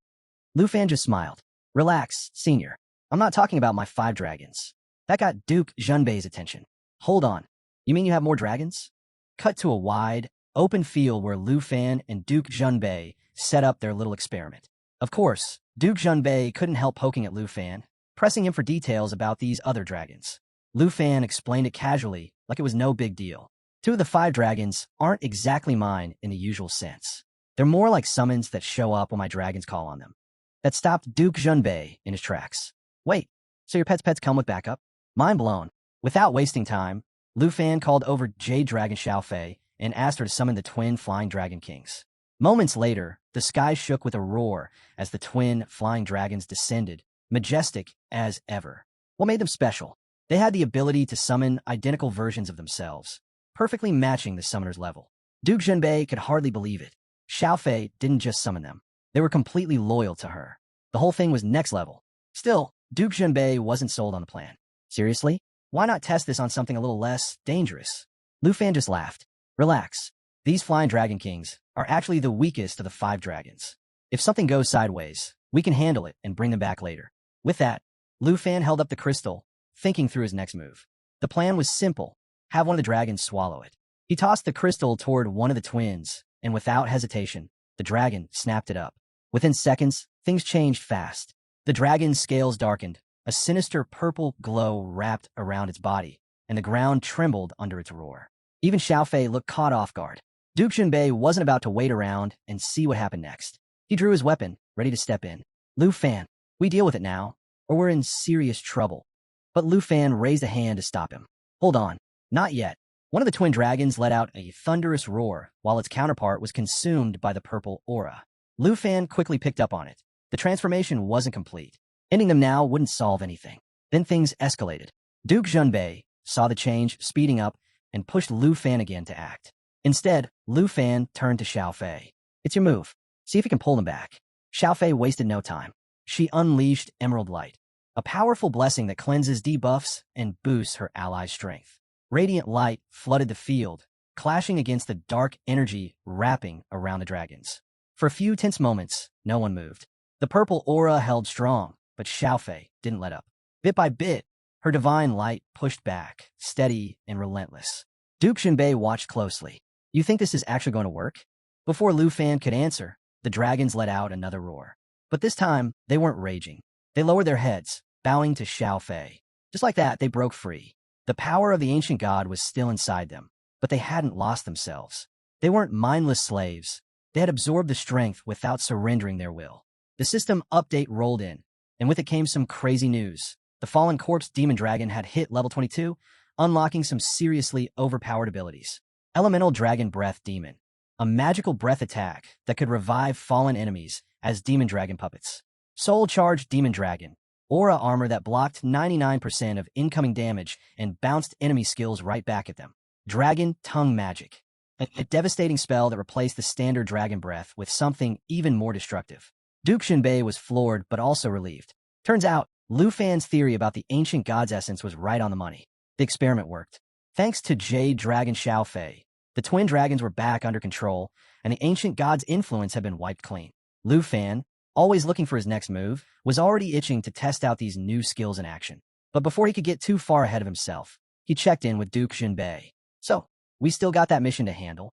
Lu Fan just smiled. Relax, senior. I'm not talking about my 5 dragons. That got Duke Junbei's attention. Hold on. You mean you have more dragons? Cut to a wide, open field where Lu Fan and Duke Junbei set up their little experiment. Of course, Duke Junbei couldn't help poking at Lu Fan, pressing him for details about these other dragons. Lu Fan explained it casually, like it was no big deal. 2 of the 5 dragons aren't exactly mine in the usual sense. They're more like summons that show up when my dragons call on them. That stopped Duke Junbei in his tracks. Wait, so your pets come with backup? Mind blown. Without wasting time, Lu Fan called over Jade Dragon Xiaofei and asked her to summon the twin Flying Dragon Kings. Moments later, the sky shook with a roar as the twin Flying Dragons descended, majestic as ever. What made them special? They had the ability to summon identical versions of themselves, perfectly matching the summoner's level. Duke Junbei could hardly believe it. Xiaofei didn't just summon them. They were completely loyal to her. The whole thing was next level. Still, Duke Junbei wasn't sold on the plan. Seriously? Why not test this on something a little less dangerous? Lu Fan just laughed. Relax. These Flying Dragon Kings are actually the weakest of the 5 dragons. If something goes sideways, we can handle it and bring them back later. With that, Lu Fan held up the crystal, thinking through his next move. The plan was simple. Have one of the dragons swallow it. He tossed the crystal toward one of the twins, and without hesitation, the dragon snapped it up. Within seconds, things changed fast. The dragon's scales darkened, a sinister purple glow wrapped around its body, and the ground trembled under its roar. Even Xiaofei looked caught off guard. Duke Junbei wasn't about to wait around and see what happened next. He drew his weapon, ready to step in. Lu Fan, we deal with it now, or we're in serious trouble. But Lu Fan raised a hand to stop him. Hold on, not yet. One of the twin dragons let out a thunderous roar, while its counterpart was consumed by the purple aura. Lu Fan quickly picked up on it. The transformation wasn't complete. Ending them now wouldn't solve anything. Then things escalated. Duke Junbei saw the change speeding up and pushed Lu Fan again to act. Instead, Lu Fan turned to Xiaofei. It's your move. See if you can pull them back. Xiaofei wasted no time. She unleashed Emerald Light, a powerful blessing that cleanses, debuffs, and boosts her allies' strength. Radiant light flooded the field, clashing against the dark energy wrapping around the dragons. For a few tense moments, no one moved. The purple aura held strong, but Xiaofei didn't let up. Bit by bit, her divine light pushed back, steady and relentless. Duke Junbei watched closely. You think this is actually going to work? Before Lu Fan could answer, the dragons let out another roar. But this time, they weren't raging. They lowered their heads, bowing to Xiaofei. Just like that, they broke free. The power of the ancient god was still inside them, but they hadn't lost themselves. They weren't mindless slaves. They had absorbed the strength without surrendering their will. The system update rolled in, and with it came some crazy news. The Fallen Corpse Demon Dragon had hit level 22, unlocking some seriously overpowered abilities. Elemental Dragon Breath Demon, a magical breath attack that could revive fallen enemies as demon dragon puppets. Soul Charge Demon Dragon, aura armor that blocked 99% of incoming damage and bounced enemy skills right back at them. Dragon Tongue Magic, a devastating spell that replaced the standard dragon breath with something even more destructive. Duke Junbei was floored but also relieved. Turns out, Lu Fan's theory about the ancient god's essence was right on the money. The experiment worked. Thanks to Jade Dragon Xiaofei, the twin dragons were back under control, and the ancient god's influence had been wiped clean. Lu Fan, always looking for his next move, was already itching to test out these new skills in action. But before he could get too far ahead of himself, he checked in with Duke Junbei. So, we still got that mission to handle?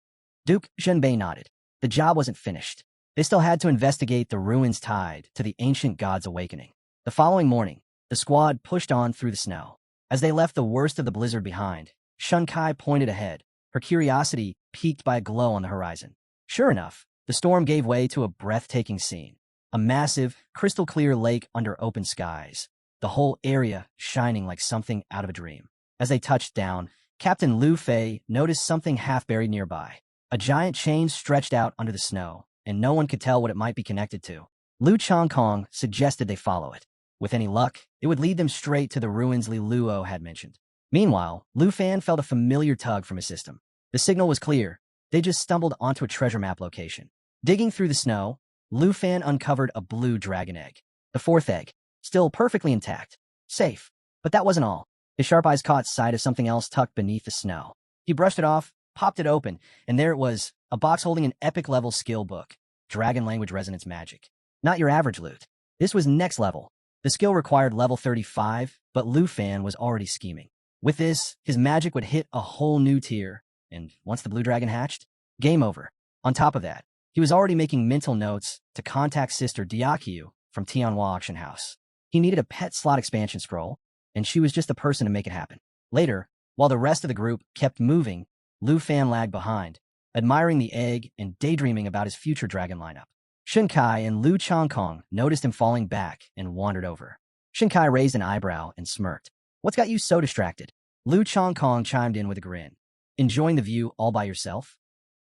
Duke Junbei nodded. The job wasn't finished. They still had to investigate the ruins tied to the ancient god's awakening. The following morning, the squad pushed on through the snow. As they left the worst of the blizzard behind, Shunkai pointed ahead, her curiosity piqued by a glow on the horizon. Sure enough, the storm gave way to a breathtaking scene. A massive, crystal-clear lake under open skies, the whole area shining like something out of a dream. As they touched down, Captain Lu Fei noticed something half-buried nearby. A giant chain stretched out under the snow, and no one could tell what it might be connected to. Lu Chongkong suggested they follow it. With any luck, it would lead them straight to the ruins Li Luo had mentioned. Meanwhile, Lu Fan felt a familiar tug from his system. The signal was clear. They just stumbled onto a treasure map location. Digging through the snow, Lu Fan uncovered a blue dragon egg. The 4th egg, still perfectly intact. Safe. But that wasn't all. His sharp eyes caught sight of something else tucked beneath the snow. He brushed it off, popped it open, and there it was, a box holding an epic-level skill book, Dragon Language Resonance Magic. Not your average loot. This was next level. The skill required level 35, but Lu Fan was already scheming. With this, his magic would hit a whole new tier, and once the blue dragon hatched, game over. On top of that, he was already making mental notes to contact Sister Diakyu from Tianhua Auction House. He needed a pet slot expansion scroll, and she was just the person to make it happen. Later, while the rest of the group kept moving, Lu Fan lagged behind, admiring the egg and daydreaming about his future dragon lineup. Shinkai and Lu Changkong noticed him falling back and wandered over. Shinkai raised an eyebrow and smirked. What's got you so distracted? Lu Changkong chimed in with a grin. Enjoying the view all by yourself?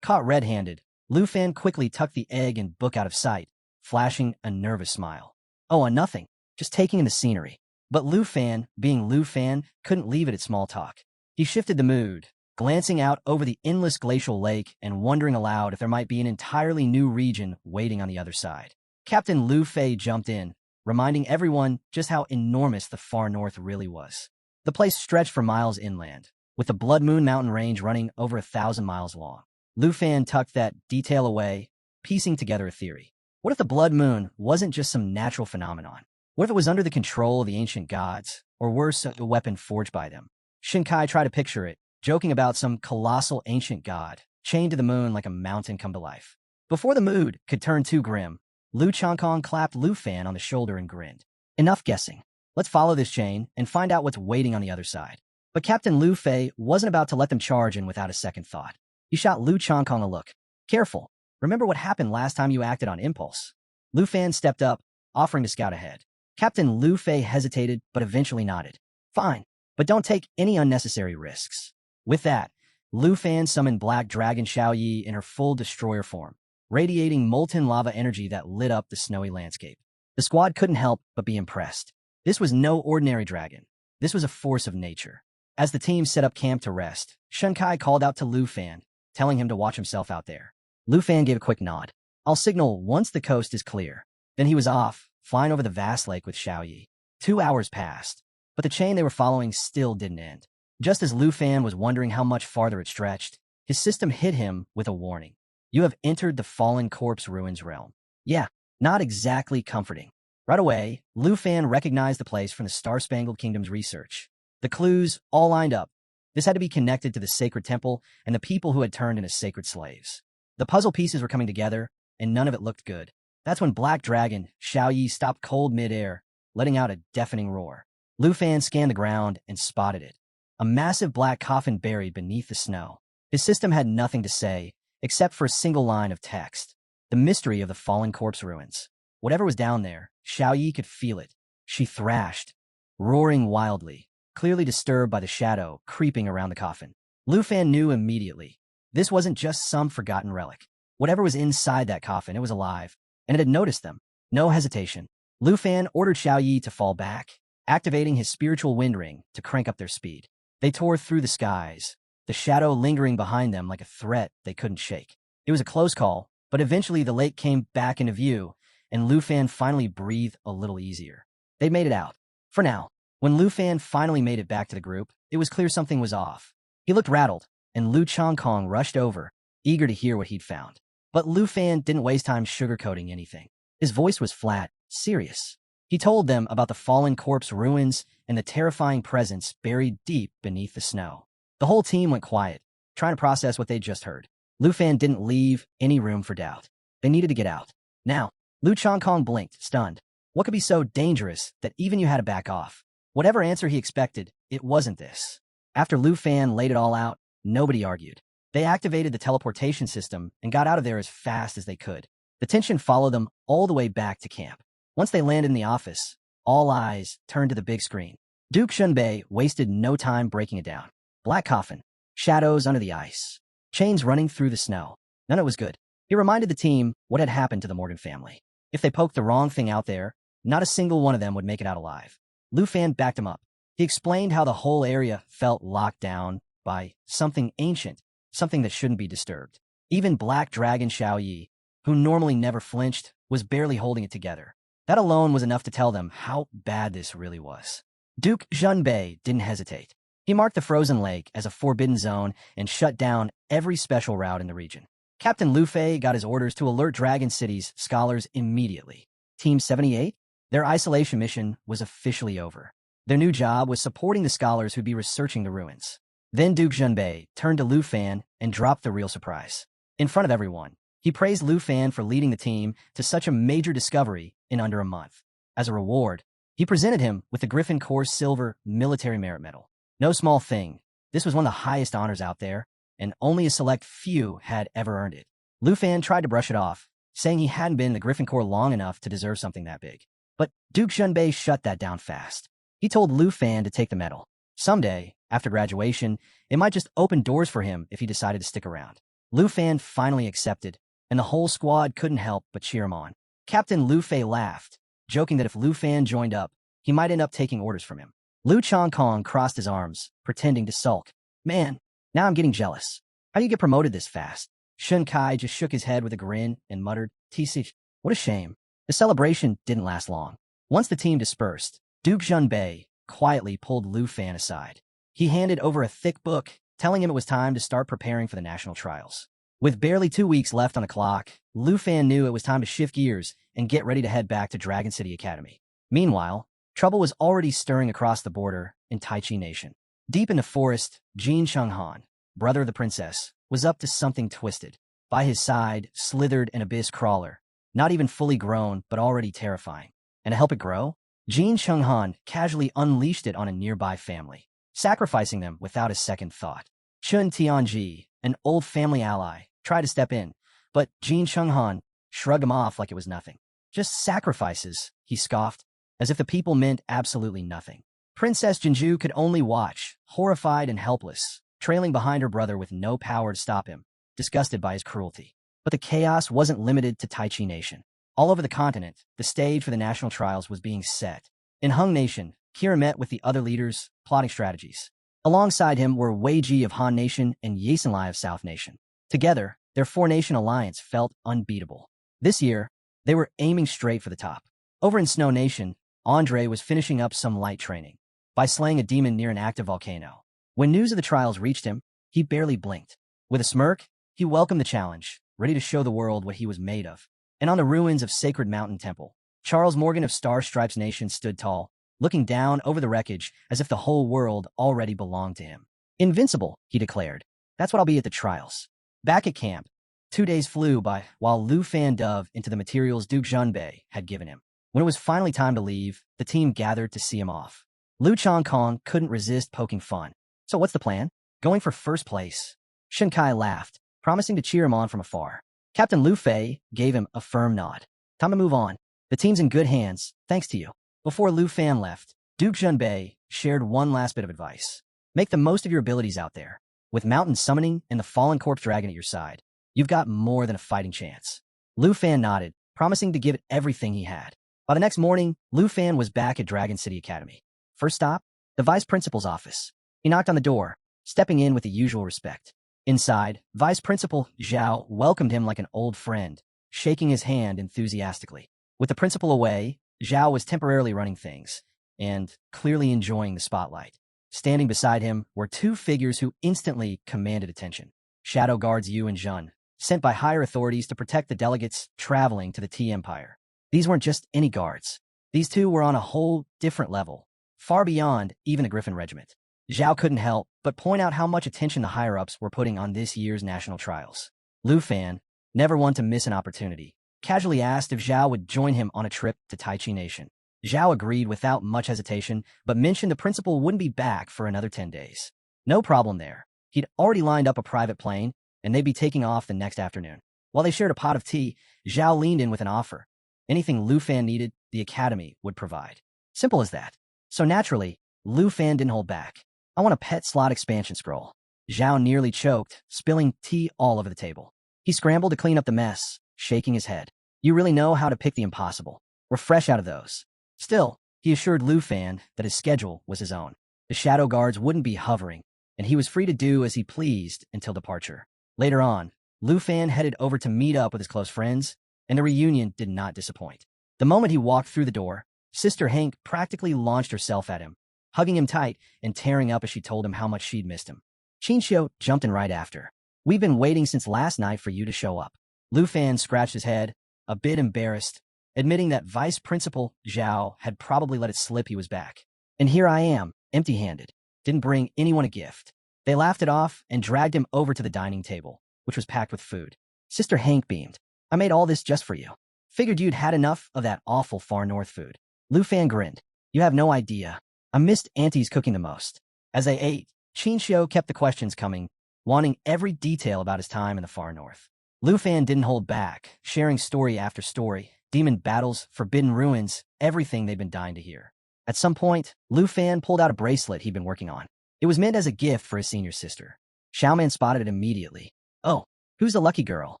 Caught red-handed, Lu Fan quickly tucked the egg and book out of sight, flashing a nervous smile. Oh, nothing. Just taking in the scenery. But Lu Fan, being Lu Fan, couldn't leave it at small talk. He shifted the mood, glancing out over the endless glacial lake and wondering aloud if there might be an entirely new region waiting on the other side. Captain Lu Fei jumped in, reminding everyone just how enormous the far north really was. The place stretched for miles inland, with the Blood Moon mountain range running over 1,000 miles long. Lu Fan tucked that detail away, piecing together a theory. What if the Blood Moon wasn't just some natural phenomenon? What if it was under the control of the ancient gods, or worse, a weapon forged by them? Shinkai tried to picture it, joking about some colossal ancient god, chained to the moon like a mountain come to life. Before the mood could turn too grim, Lu Changkong clapped Lu Fan on the shoulder and grinned. Enough guessing. Let's follow this chain and find out what's waiting on the other side. But Captain Lu Fei wasn't about to let them charge in without a second thought. He shot Lu Changkong a look. Careful. Remember what happened last time you acted on impulse. Lu Fan stepped up, offering to scout ahead. Captain Lu Fei hesitated, but eventually nodded. Fine, but don't take any unnecessary risks. With that, Lu Fan summoned Black Dragon Xiaoyi in her full destroyer form, radiating molten lava energy that lit up the snowy landscape. The squad couldn't help but be impressed. This was no ordinary dragon. This was a force of nature. As the team set up camp to rest, Shinkai called out to Lu Fan, telling him to watch himself out there. Lu Fan gave a quick nod. I'll signal once the coast is clear. Then he was off, flying over the vast lake with Xiaoyi. 2 hours passed, but the chain they were following still didn't end. Just as Lu Fan was wondering how much farther it stretched, his system hit him with a warning. You have entered the Fallen Corpse Ruins realm. Yeah, not exactly comforting. Right away, Lu Fan recognized the place from the Star-Spangled Kingdom's research. The clues all lined up. This had to be connected to the sacred temple and the people who had turned into sacred slaves. The puzzle pieces were coming together, and none of it looked good. That's when Black Dragon Xiaoyi stopped cold mid-air, letting out a deafening roar. Lu Fan scanned the ground and spotted it. A massive black coffin buried beneath the snow. His system had nothing to say, except for a single line of text. The mystery of the Fallen Corpse Ruins. Whatever was down there, Xiaoyi could feel it. She thrashed, roaring wildly, clearly disturbed by the shadow creeping around the coffin. Lu Fan knew immediately. This wasn't just some forgotten relic. Whatever was inside that coffin, it was alive, and it had noticed them. No hesitation. Lu Fan ordered Xiaoyi to fall back, activating his spiritual wind ring to crank up their speed. They tore through the skies, the shadow lingering behind them like a threat they couldn't shake. It was a close call, but eventually the lake came back into view, and Lu Fan finally breathed a little easier. They made it out. For now. When Lu Fan finally made it back to the group, it was clear something was off. He looked rattled, and Lu Changkong rushed over, eager to hear what he'd found. But Lu Fan didn't waste time sugarcoating anything. His voice was flat, serious. He told them about the Fallen Corpse Ruins and the terrifying presence buried deep beneath the snow. The whole team went quiet, trying to process what they'd just heard. Lu Fan didn't leave any room for doubt. They needed to get out. Now, Lu Changkong blinked, stunned. What could be so dangerous that even you had to back off? Whatever answer he expected, it wasn't this. After Lu Fan laid it all out, nobody argued. They activated the teleportation system and got out of there as fast as they could. The tension followed them all the way back to camp. Once they landed in the office, all eyes turned to the big screen. Duke Shunbei wasted no time breaking it down. Black coffin, shadows under the ice, chains running through the snow. None of it was good. He reminded the team what had happened to the Morgan family. If they poked the wrong thing out there, not a single one of them would make it out alive. Lu Fan backed him up. He explained how the whole area felt locked down by something ancient, something that shouldn't be disturbed. Even Black Dragon Xiaoyi, who normally never flinched, was barely holding it together. That alone was enough to tell them how bad this really was. Duke Junbei didn't hesitate. He marked the frozen lake as a forbidden zone and shut down every special route in the region. Captain Luffy got his orders to alert Dragon City's scholars immediately. Team 78? Their isolation mission was officially over. Their new job was supporting the scholars who'd be researching the ruins. Then Duke Junbei turned to Lu Fan and dropped the real surprise. In front of everyone, he praised Lu Fan for leading the team to such a major discovery in under a month. As a reward, he presented him with the Griffin Corps Silver Military Merit Medal. No small thing. This was one of the highest honors out there, and only a select few had ever earned it. Lu Fan tried to brush it off, saying he hadn't been in the Griffin Corps long enough to deserve something that big. But Duke Junbei shut that down fast. He told Lu Fan to take the medal. Someday, after graduation, it might just open doors for him if he decided to stick around. Lu Fan finally accepted, and the whole squad couldn't help but cheer him on. Captain Lu Fei laughed, joking that if Lu Fan joined up, he might end up taking orders from him. Lu Chongkong crossed his arms, pretending to sulk. Man, now I'm getting jealous. How do you get promoted this fast? Shun Kai just shook his head with a grin and muttered, TC, what a shame. The celebration didn't last long. Once the team dispersed, Duke Junbei quietly pulled Lu Fan aside. He handed over a thick book, telling him it was time to start preparing for the national trials. With barely 2 weeks left on the clock, Lu Fan knew it was time to shift gears and get ready to head back to Dragon City Academy. Meanwhile, trouble was already stirring across the border in Taichi Nation. Deep in the forest, Jin Chenghan, brother of the princess, was up to something twisted. By his side slithered an abyss crawler, not even fully grown but already terrifying. And to help it grow, Jin Chenghan casually unleashed it on a nearby family, sacrificing them without a second thought. Chun Tianji, an old family ally, tried to step in, but Jin Chenghan shrugged him off like it was nothing. Just sacrifices, he scoffed, as if the people meant absolutely nothing. Princess Jinju could only watch, horrified and helpless, trailing behind her brother with no power to stop him, disgusted by his cruelty. But the chaos wasn't limited to Taichi Nation. All over the continent, the stage for the national trials was being set. In Hung Nation, Kira met with the other leaders, plotting strategies. Alongside him were Wei Ji of Han Nation and Yasenlai of South Nation. Together, their four-nation alliance felt unbeatable. This year, they were aiming straight for the top. Over in Snow Nation, Andre was finishing up some light training by slaying a demon near an active volcano. When news of the trials reached him, he barely blinked. With a smirk, he welcomed the challenge, ready to show the world what he was made of. And on the ruins of Sacred Mountain Temple, Charles Morgan of Star Stripes Nation stood tall, looking down over the wreckage as if the whole world already belonged to him. Invincible, he declared. That's what I'll be at the trials. Back at camp, 2 days flew by while Lu Fan dove into the materials Duke Junbei had given him. When it was finally time to leave, the team gathered to see him off. Lu Chongkong couldn't resist poking fun. So what's the plan? Going for first place. Shun Kai laughed, promising to cheer him on from afar. Captain Lu Fei gave him a firm nod. Time to move on. The team's in good hands, thanks to you. Before Lu Fan left, Duke Junbei shared one last bit of advice. Make the most of your abilities out there. With Mountain Summoning and the Fallen Corpse Dragon at your side, you've got more than a fighting chance. Lu Fan nodded, promising to give it everything he had. By the next morning, Lu Fan was back at Dragon City Academy. First stop, the Vice Principal's office. He knocked on the door, stepping in with the usual respect. Inside, Vice Principal Zhao welcomed him like an old friend, shaking his hand enthusiastically. With the principal away, Zhao was temporarily running things, and clearly enjoying the spotlight. Standing beside him were two figures who instantly commanded attention. Shadow Guards Yu and Jun, sent by higher authorities to protect the delegates traveling to the T Empire. These weren't just any guards. These two were on a whole different level, far beyond even the Griffin Regiment. Zhao couldn't help but point out how much attention the higher-ups were putting on this year's national trials. Lu Fan, never one to miss an opportunity, casually asked if Zhao would join him on a trip to Taichi Nation. Zhao agreed without much hesitation, but mentioned the principal wouldn't be back for another 10 days. No problem there. He'd already lined up a private plane, and they'd be taking off the next afternoon. While they shared a pot of tea, Zhao leaned in with an offer. Anything Lu Fan needed, the Academy would provide. Simple as that. So naturally, Lu Fan didn't hold back. I want a pet slot expansion scroll. Zhao nearly choked, spilling tea all over the table. He scrambled to clean up the mess, shaking his head. You really know how to pick the impossible. We're fresh out of those. Still, he assured Lu Fan that his schedule was his own. The Shadow Guards wouldn't be hovering, and he was free to do as he pleased until departure. Later on, Lu Fan headed over to meet up with his close friends, and the reunion did not disappoint. The moment he walked through the door, Sister Hank practically launched herself at him, hugging him tight and tearing up as she told him how much she'd missed him. Qinxiu jumped in right after. "We've been waiting since last night for you to show up." Lu Fan scratched his head, a bit embarrassed, admitting that Vice Principal Zhao had probably let it slip he was back. "And here I am, empty-handed. Didn't bring anyone a gift." They laughed it off and dragged him over to the dining table, which was packed with food. Sister Hank beamed. "I made all this just for you. Figured you'd had enough of that awful far north food." Lu Fan grinned. "You have no idea. I missed Auntie's cooking the most." As they ate, Qinxiu kept the questions coming, wanting every detail about his time in the far north. Lu Fan didn't hold back, sharing story after story, demon battles, forbidden ruins, everything they'd been dying to hear. At some point, Lu Fan pulled out a bracelet he'd been working on. It was meant as a gift for his senior sister. Xiaoman spotted it immediately. "Oh, who's the lucky girl?"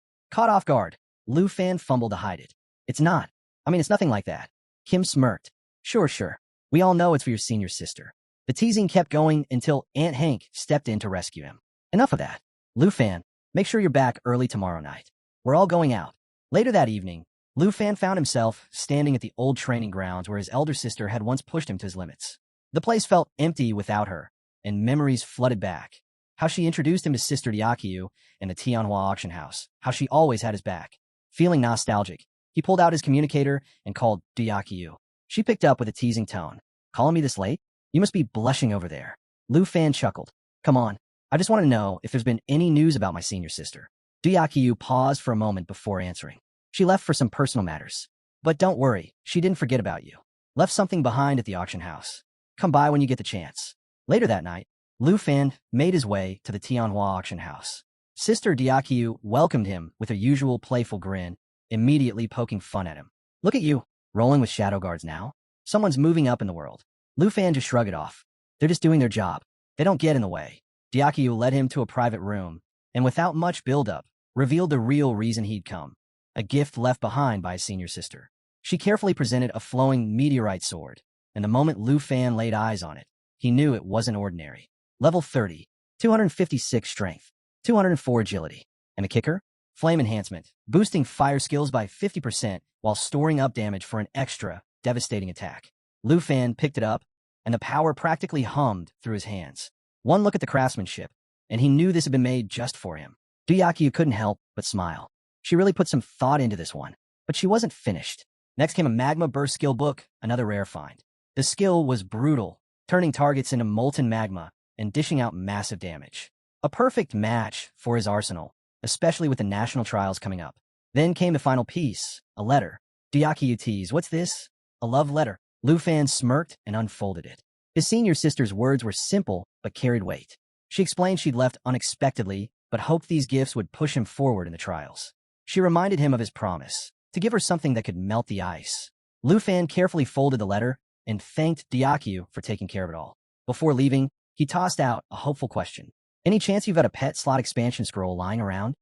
Caught off guard, Lu Fan fumbled to hide it. It's nothing like that." Kim smirked. Sure. We all know it's for your senior sister." The teasing kept going until Aunt Hank stepped in to rescue him. "Enough of that. Lu Fan, make sure you're back early tomorrow night. We're all going out." Later that evening, Lu Fan found himself standing at the old training grounds where his elder sister had once pushed him to his limits. The place felt empty without her, and memories flooded back. How she introduced him to Sister Diakiyu in the Tianhua auction house. How she always had his back. Feeling nostalgic, he pulled out his communicator and called Diakiyu. She picked up with a teasing tone. "Calling me this late? You must be blushing over there." Lu Fan chuckled. "Come on, I just want to know if there's been any news about my senior sister." Diakiyu paused for a moment before answering. "She left for some personal matters. But don't worry, she didn't forget about you. Left something behind at the auction house. Come by when you get the chance." Later that night, Lu Fan made his way to the Tianhua auction house. Sister Diakiyu welcomed him with her usual playful grin, immediately poking fun at him. "Look at you, rolling with shadow guards now. Someone's moving up in the world." Lu Fan just shrugged it off. "They're just doing their job. They don't get in the way." Diakiyu led him to a private room, and without much build-up, revealed the real reason he'd come. A gift left behind by his senior sister. She carefully presented a flowing meteorite sword, and the moment Lu Fan laid eyes on it, he knew it wasn't ordinary. Level 30, 256 strength, 204 agility. And the kicker? Flame enhancement, boosting fire skills by 50% while storing up damage for an extra, devastating attack. Lu Fan picked it up, and the power practically hummed through his hands. One look at the craftsmanship, and he knew this had been made just for him. Diakiyu couldn't help but smile. She really put some thought into this one, but she wasn't finished. Next came a magma burst skill book, another rare find. The skill was brutal, turning targets into molten magma and dishing out massive damage. A perfect match for his arsenal, especially with the national trials coming up. Then came the final piece, a letter. Diakiyu teased, "What's this?" "A love letter." Lu Fan smirked and unfolded it. His senior sister's words were simple but carried weight. She explained she'd left unexpectedly, but hoped these gifts would push him forward in the trials. She reminded him of his promise, to give her something that could melt the ice. Lu Fan carefully folded the letter and thanked Diakiyu for taking care of it all. Before leaving, he tossed out a hopeful question. "Any chance you've got a pet slot expansion scroll lying around?"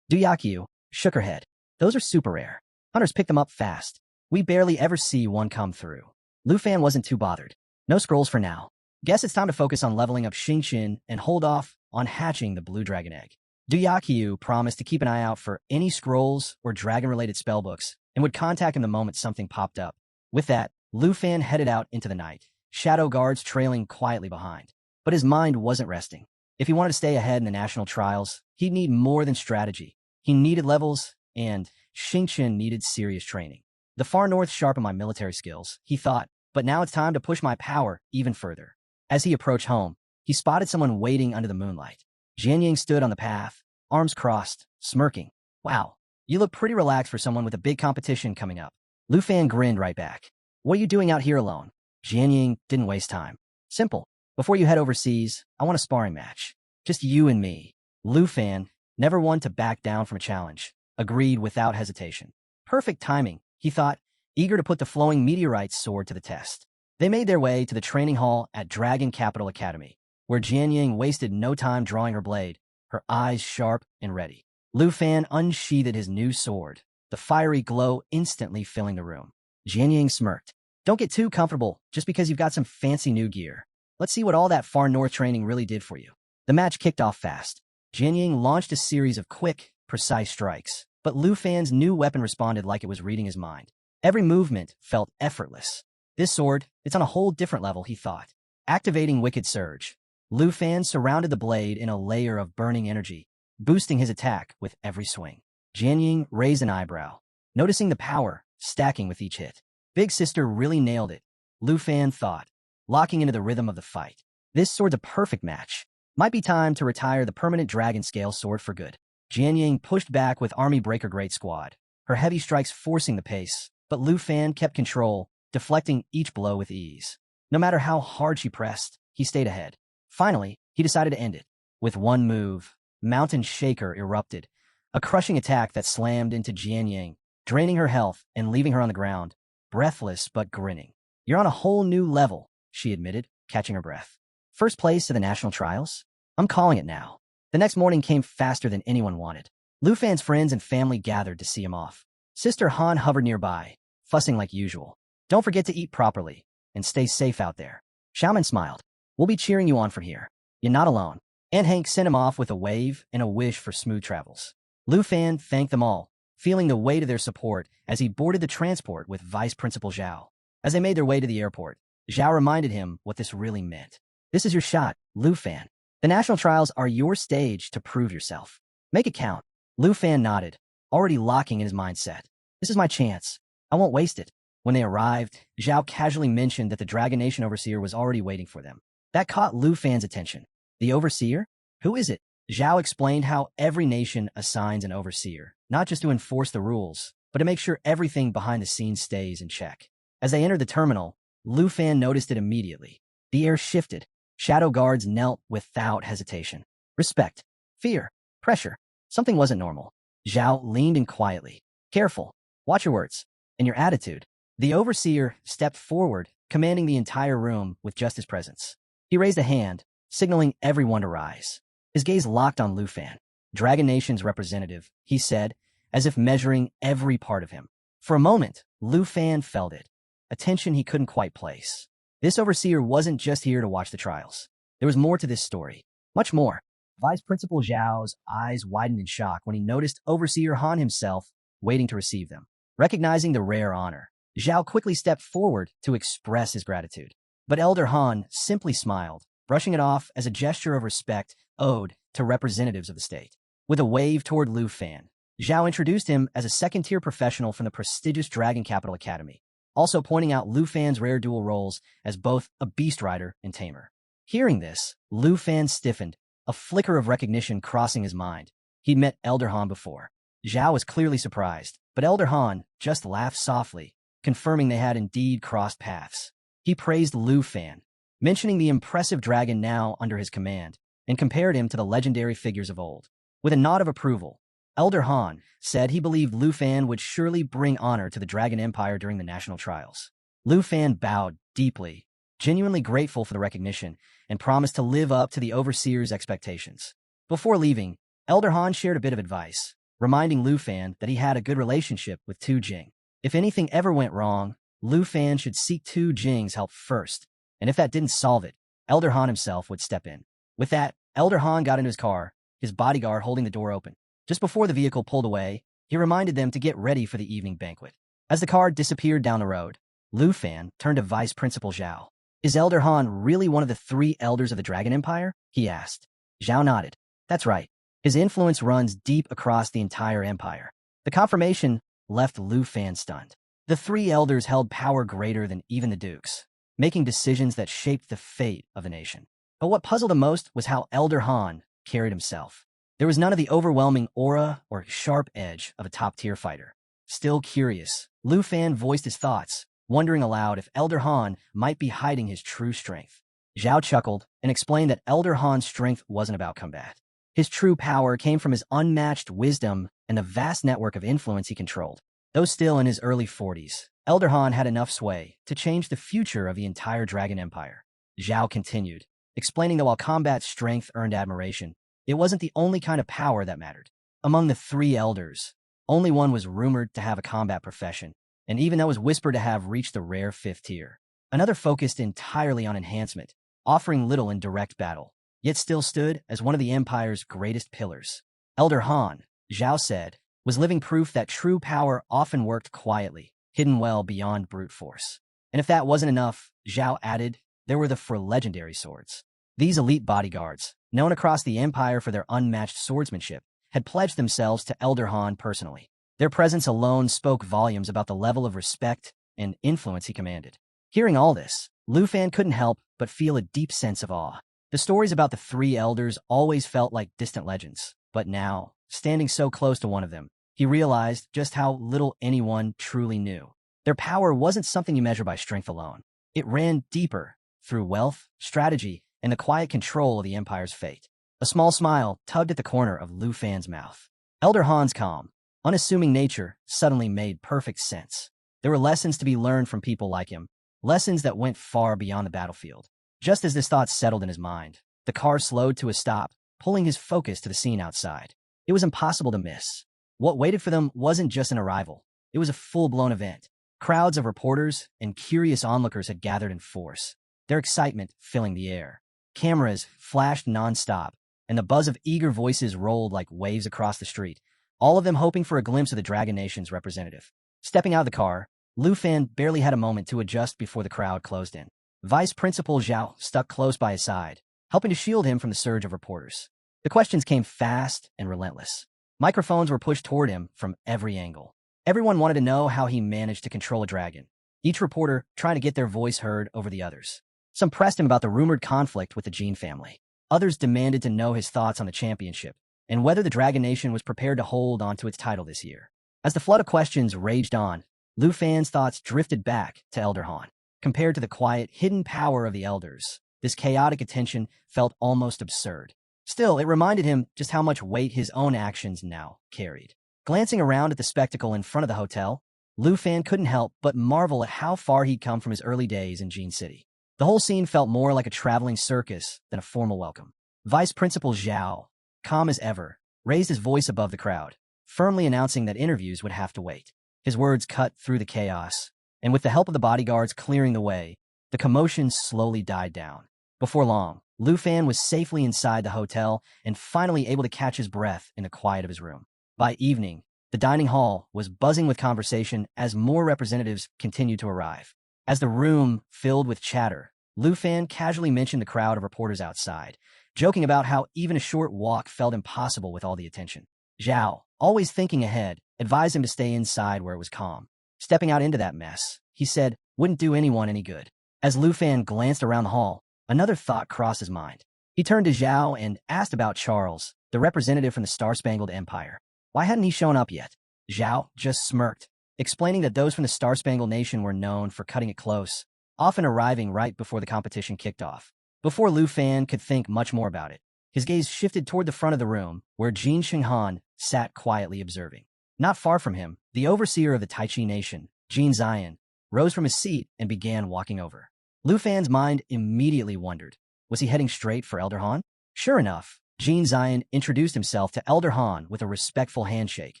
Diakiyu shook her head. "Those are super rare. Hunters pick them up fast. We barely ever see one come through." Lu Fan wasn't too bothered. "No scrolls for now. Guess it's time to focus on leveling up Xingqian and hold off on hatching the blue dragon egg." Diakiyu promised to keep an eye out for any scrolls or dragon-related spellbooks and would contact him the moment something popped up. With that, Lu Fan headed out into the night, shadow guards trailing quietly behind. But his mind wasn't resting. If he wanted to stay ahead in the national trials, he'd need more than strategy. He needed levels, and Xingqian needed serious training. The far north sharpened my military skills, he thought, but now it's time to push my power even further. As he approached home, he spotted someone waiting under the moonlight. Jianying stood on the path, arms crossed, smirking. "Wow, you look pretty relaxed for someone with a big competition coming up." Lu Fan grinned right back. "What are you doing out here alone?" Jianying didn't waste time. "Simple. Before you head overseas, I want a sparring match. Just you and me." Lu Fan, never one to back down from a challenge, agreed without hesitation. Perfect timing, he thought, eager to put the flowing meteorite sword to the test. They made their way to the training hall at Dragon Capital Academy, where Jianying wasted no time drawing her blade, her eyes sharp and ready. Lu Fan unsheathed his new sword, the fiery glow instantly filling the room. Jianying smirked. "Don't get too comfortable just because you've got some fancy new gear. Let's see what all that far north training really did for you." The match kicked off fast. Jianying launched a series of quick, precise strikes, but Lu Fan's new weapon responded like it was reading his mind. Every movement felt effortless. "This sword, it's on a whole different level," he thought. Activating Wicked Surge, Lu Fan surrounded the blade in a layer of burning energy, boosting his attack with every swing. Jian Ying raised an eyebrow, noticing the power stacking with each hit. Big Sister really nailed it, Lu Fan thought, locking into the rhythm of the fight. This sword's a perfect match. Might be time to retire the permanent dragon scale sword for good. Jian Ying pushed back with Army Breaker Great Squad, her heavy strikes forcing the pace, but Lu Fan kept control, deflecting each blow with ease. No matter how hard she pressed, he stayed ahead. Finally, he decided to end it. With one move, Mountain Shaker erupted, a crushing attack that slammed into Jian Ying, draining her health and leaving her on the ground, breathless but grinning. "You're on a whole new level," she admitted, catching her breath. "First place to the national trials? I'm calling it now." The next morning came faster than anyone wanted. Lu Fan's friends and family gathered to see him off. Sister Han hovered nearby, fussing like usual. "Don't forget to eat properly, and stay safe out there." Xiaoman smiled. "We'll be cheering you on from here. You're not alone." Aunt Hank sent him off with a wave and a wish for smooth travels. Lu Fan thanked them all, feeling the weight of their support as he boarded the transport with Vice Principal Zhao. As they made their way to the airport, Zhao reminded him what this really meant. "This is your shot, Lu Fan. The national trials are your stage to prove yourself. Make it count." Lu Fan nodded, already locking in his mindset. "This is my chance. I won't waste it." When they arrived, Zhao casually mentioned that the Dragon Nation Overseer was already waiting for them. That caught Lu Fan's attention. "The Overseer? Who is it?" Zhao explained how every nation assigns an Overseer, not just to enforce the rules, but to make sure everything behind the scenes stays in check. As they entered the terminal, Lu Fan noticed it immediately. The air shifted. Shadow guards knelt without hesitation. Respect, fear, pressure. Something wasn't normal. Zhao leaned in quietly. "Careful. Watch your words. And your attitude." The Overseer stepped forward, commanding the entire room with just his presence. He raised a hand, signaling everyone to rise. His gaze locked on Lu Fan. "Dragon Nation's representative," he said, as if measuring every part of him. For a moment, Lu Fan felt it, a tension he couldn't quite place. This Overseer wasn't just here to watch the trials. There was more to this story. Much more. Vice Principal Zhao's eyes widened in shock when he noticed Overseer Han himself waiting to receive them. Recognizing the rare honor, Zhao quickly stepped forward to express his gratitude. But Elder Han simply smiled, brushing it off as a gesture of respect owed to representatives of the state. With a wave toward Lu Fan, Zhao introduced him as a second-tier professional from the prestigious Dragon Capital Academy, also pointing out Lu Fan's rare dual roles as both a beast rider and tamer. Hearing this, Lu Fan stiffened, a flicker of recognition crossing his mind. He'd met Elder Han before. Zhao was clearly surprised, but Elder Han just laughed softly, confirming they had indeed crossed paths. He praised Lu Fan, mentioning the impressive dragon now under his command, and compared him to the legendary figures of old. With a nod of approval, Elder Han said he believed Lu Fan would surely bring honor to the Dragon Empire during the national trials. Lu Fan bowed deeply, genuinely grateful for the recognition, and promised to live up to the Overseer's expectations. Before leaving, Elder Han shared a bit of advice, reminding Lu Fan that he had a good relationship with Tu Jing. If anything ever went wrong, Lu Fan should seek Tu Jing's help first, and if that didn't solve it, Elder Han himself would step in. With that, Elder Han got into his car, his bodyguard holding the door open. Just before the vehicle pulled away, he reminded them to get ready for the evening banquet. As the car disappeared down the road, Lu Fan turned to Vice Principal Zhao. "Is Elder Han really one of the 3 elders of the Dragon Empire?" he asked. Zhao nodded. "That's right. His influence runs deep across the entire empire." The confirmation left Lu Fan stunned. The 3 elders held power greater than even the dukes, making decisions that shaped the fate of the nation. But what puzzled him most was how Elder Han carried himself. There was none of the overwhelming aura or sharp edge of a top-tier fighter. Still curious, Lu Fan voiced his thoughts, wondering aloud if Elder Han might be hiding his true strength. Zhao chuckled and explained that Elder Han's strength wasn't about combat. His true power came from his unmatched wisdom and the vast network of influence he controlled. Though still in his early 40s, Elder Han had enough sway to change the future of the entire Dragon Empire. Zhao continued, explaining that while combat strength earned admiration, it wasn't the only kind of power that mattered. Among the 3 elders, only one was rumored to have a combat profession, and even that was whispered to have reached the rare 5th tier. Another focused entirely on enhancement, offering little in direct battle, yet still stood as one of the Empire's greatest pillars. Elder Han, Zhao said, was living proof that true power often worked quietly, hidden well beyond brute force. And if that wasn't enough, Zhao added, there were the four legendary swords. These elite bodyguards, known across the empire for their unmatched swordsmanship, had pledged themselves to Elder Han personally. Their presence alone spoke volumes about the level of respect and influence he commanded. Hearing all this, Lu Fan couldn't help but feel a deep sense of awe. The stories about the three elders always felt like distant legends, but now, standing so close to one of them, he realized just how little anyone truly knew. Their power wasn't something you measure by strength alone. It ran deeper, through wealth, strategy, and the quiet control of the Empire's fate. A small smile tugged at the corner of Lu Fan's mouth. Elder Han's calm, unassuming nature suddenly made perfect sense. There were lessons to be learned from people like him, lessons that went far beyond the battlefield. Just as this thought settled in his mind, the car slowed to a stop, pulling his focus to the scene outside. It was impossible to miss. What waited for them wasn't just an arrival. It was a full-blown event. Crowds of reporters and curious onlookers had gathered in force, their excitement filling the air. Cameras flashed non-stop, and the buzz of eager voices rolled like waves across the street, all of them hoping for a glimpse of the Dragon Nation's representative. Stepping out of the car, Lu Fan barely had a moment to adjust before the crowd closed in. Vice Principal Zhao stuck close by his side, helping to shield him from the surge of reporters. The questions came fast and relentless. Microphones were pushed toward him from every angle. Everyone wanted to know how he managed to control a dragon, each reporter trying to get their voice heard over the others. Some pressed him about the rumored conflict with the Jin family. Others demanded to know his thoughts on the championship and whether the Dragon Nation was prepared to hold onto its title this year. As the flood of questions raged on, Lu Fan's thoughts drifted back to Elder Han. Compared to the quiet, hidden power of the elders, this chaotic attention felt almost absurd. Still, it reminded him just how much weight his own actions now carried. Glancing around at the spectacle in front of the hotel, Lu Fan couldn't help but marvel at how far he'd come from his early days in Jin City. The whole scene felt more like a traveling circus than a formal welcome. Vice Principal Zhao, calm as ever, raised his voice above the crowd, firmly announcing that interviews would have to wait. His words cut through the chaos, and with the help of the bodyguards clearing the way, the commotion slowly died down. Before long, Lu Fan was safely inside the hotel and finally able to catch his breath in the quiet of his room. By evening, the dining hall was buzzing with conversation as more representatives continued to arrive. As the room filled with chatter, Lu Fan casually mentioned the crowd of reporters outside, joking about how even a short walk felt impossible with all the attention. Zhao, always thinking ahead, advised him to stay inside where it was calm. Stepping out into that mess, he said, wouldn't do anyone any good. As Lu Fan glanced around the hall, another thought crossed his mind. He turned to Zhao and asked about Charles, the representative from the Star-Spangled Empire. Why hadn't he shown up yet? Zhao just smirked, explaining that those from the Star-Spangled Nation were known for cutting it close, often arriving right before the competition kicked off. Before Lu Fan could think much more about it, his gaze shifted toward the front of the room, where Jin Shenghan sat quietly observing. Not far from him, the overseer of the Taichi Nation, Jin Zion, rose from his seat and began walking over. Lu Fan's mind immediately wondered, was he heading straight for Elder Han? Sure enough, Jin Zion introduced himself to Elder Han with a respectful handshake,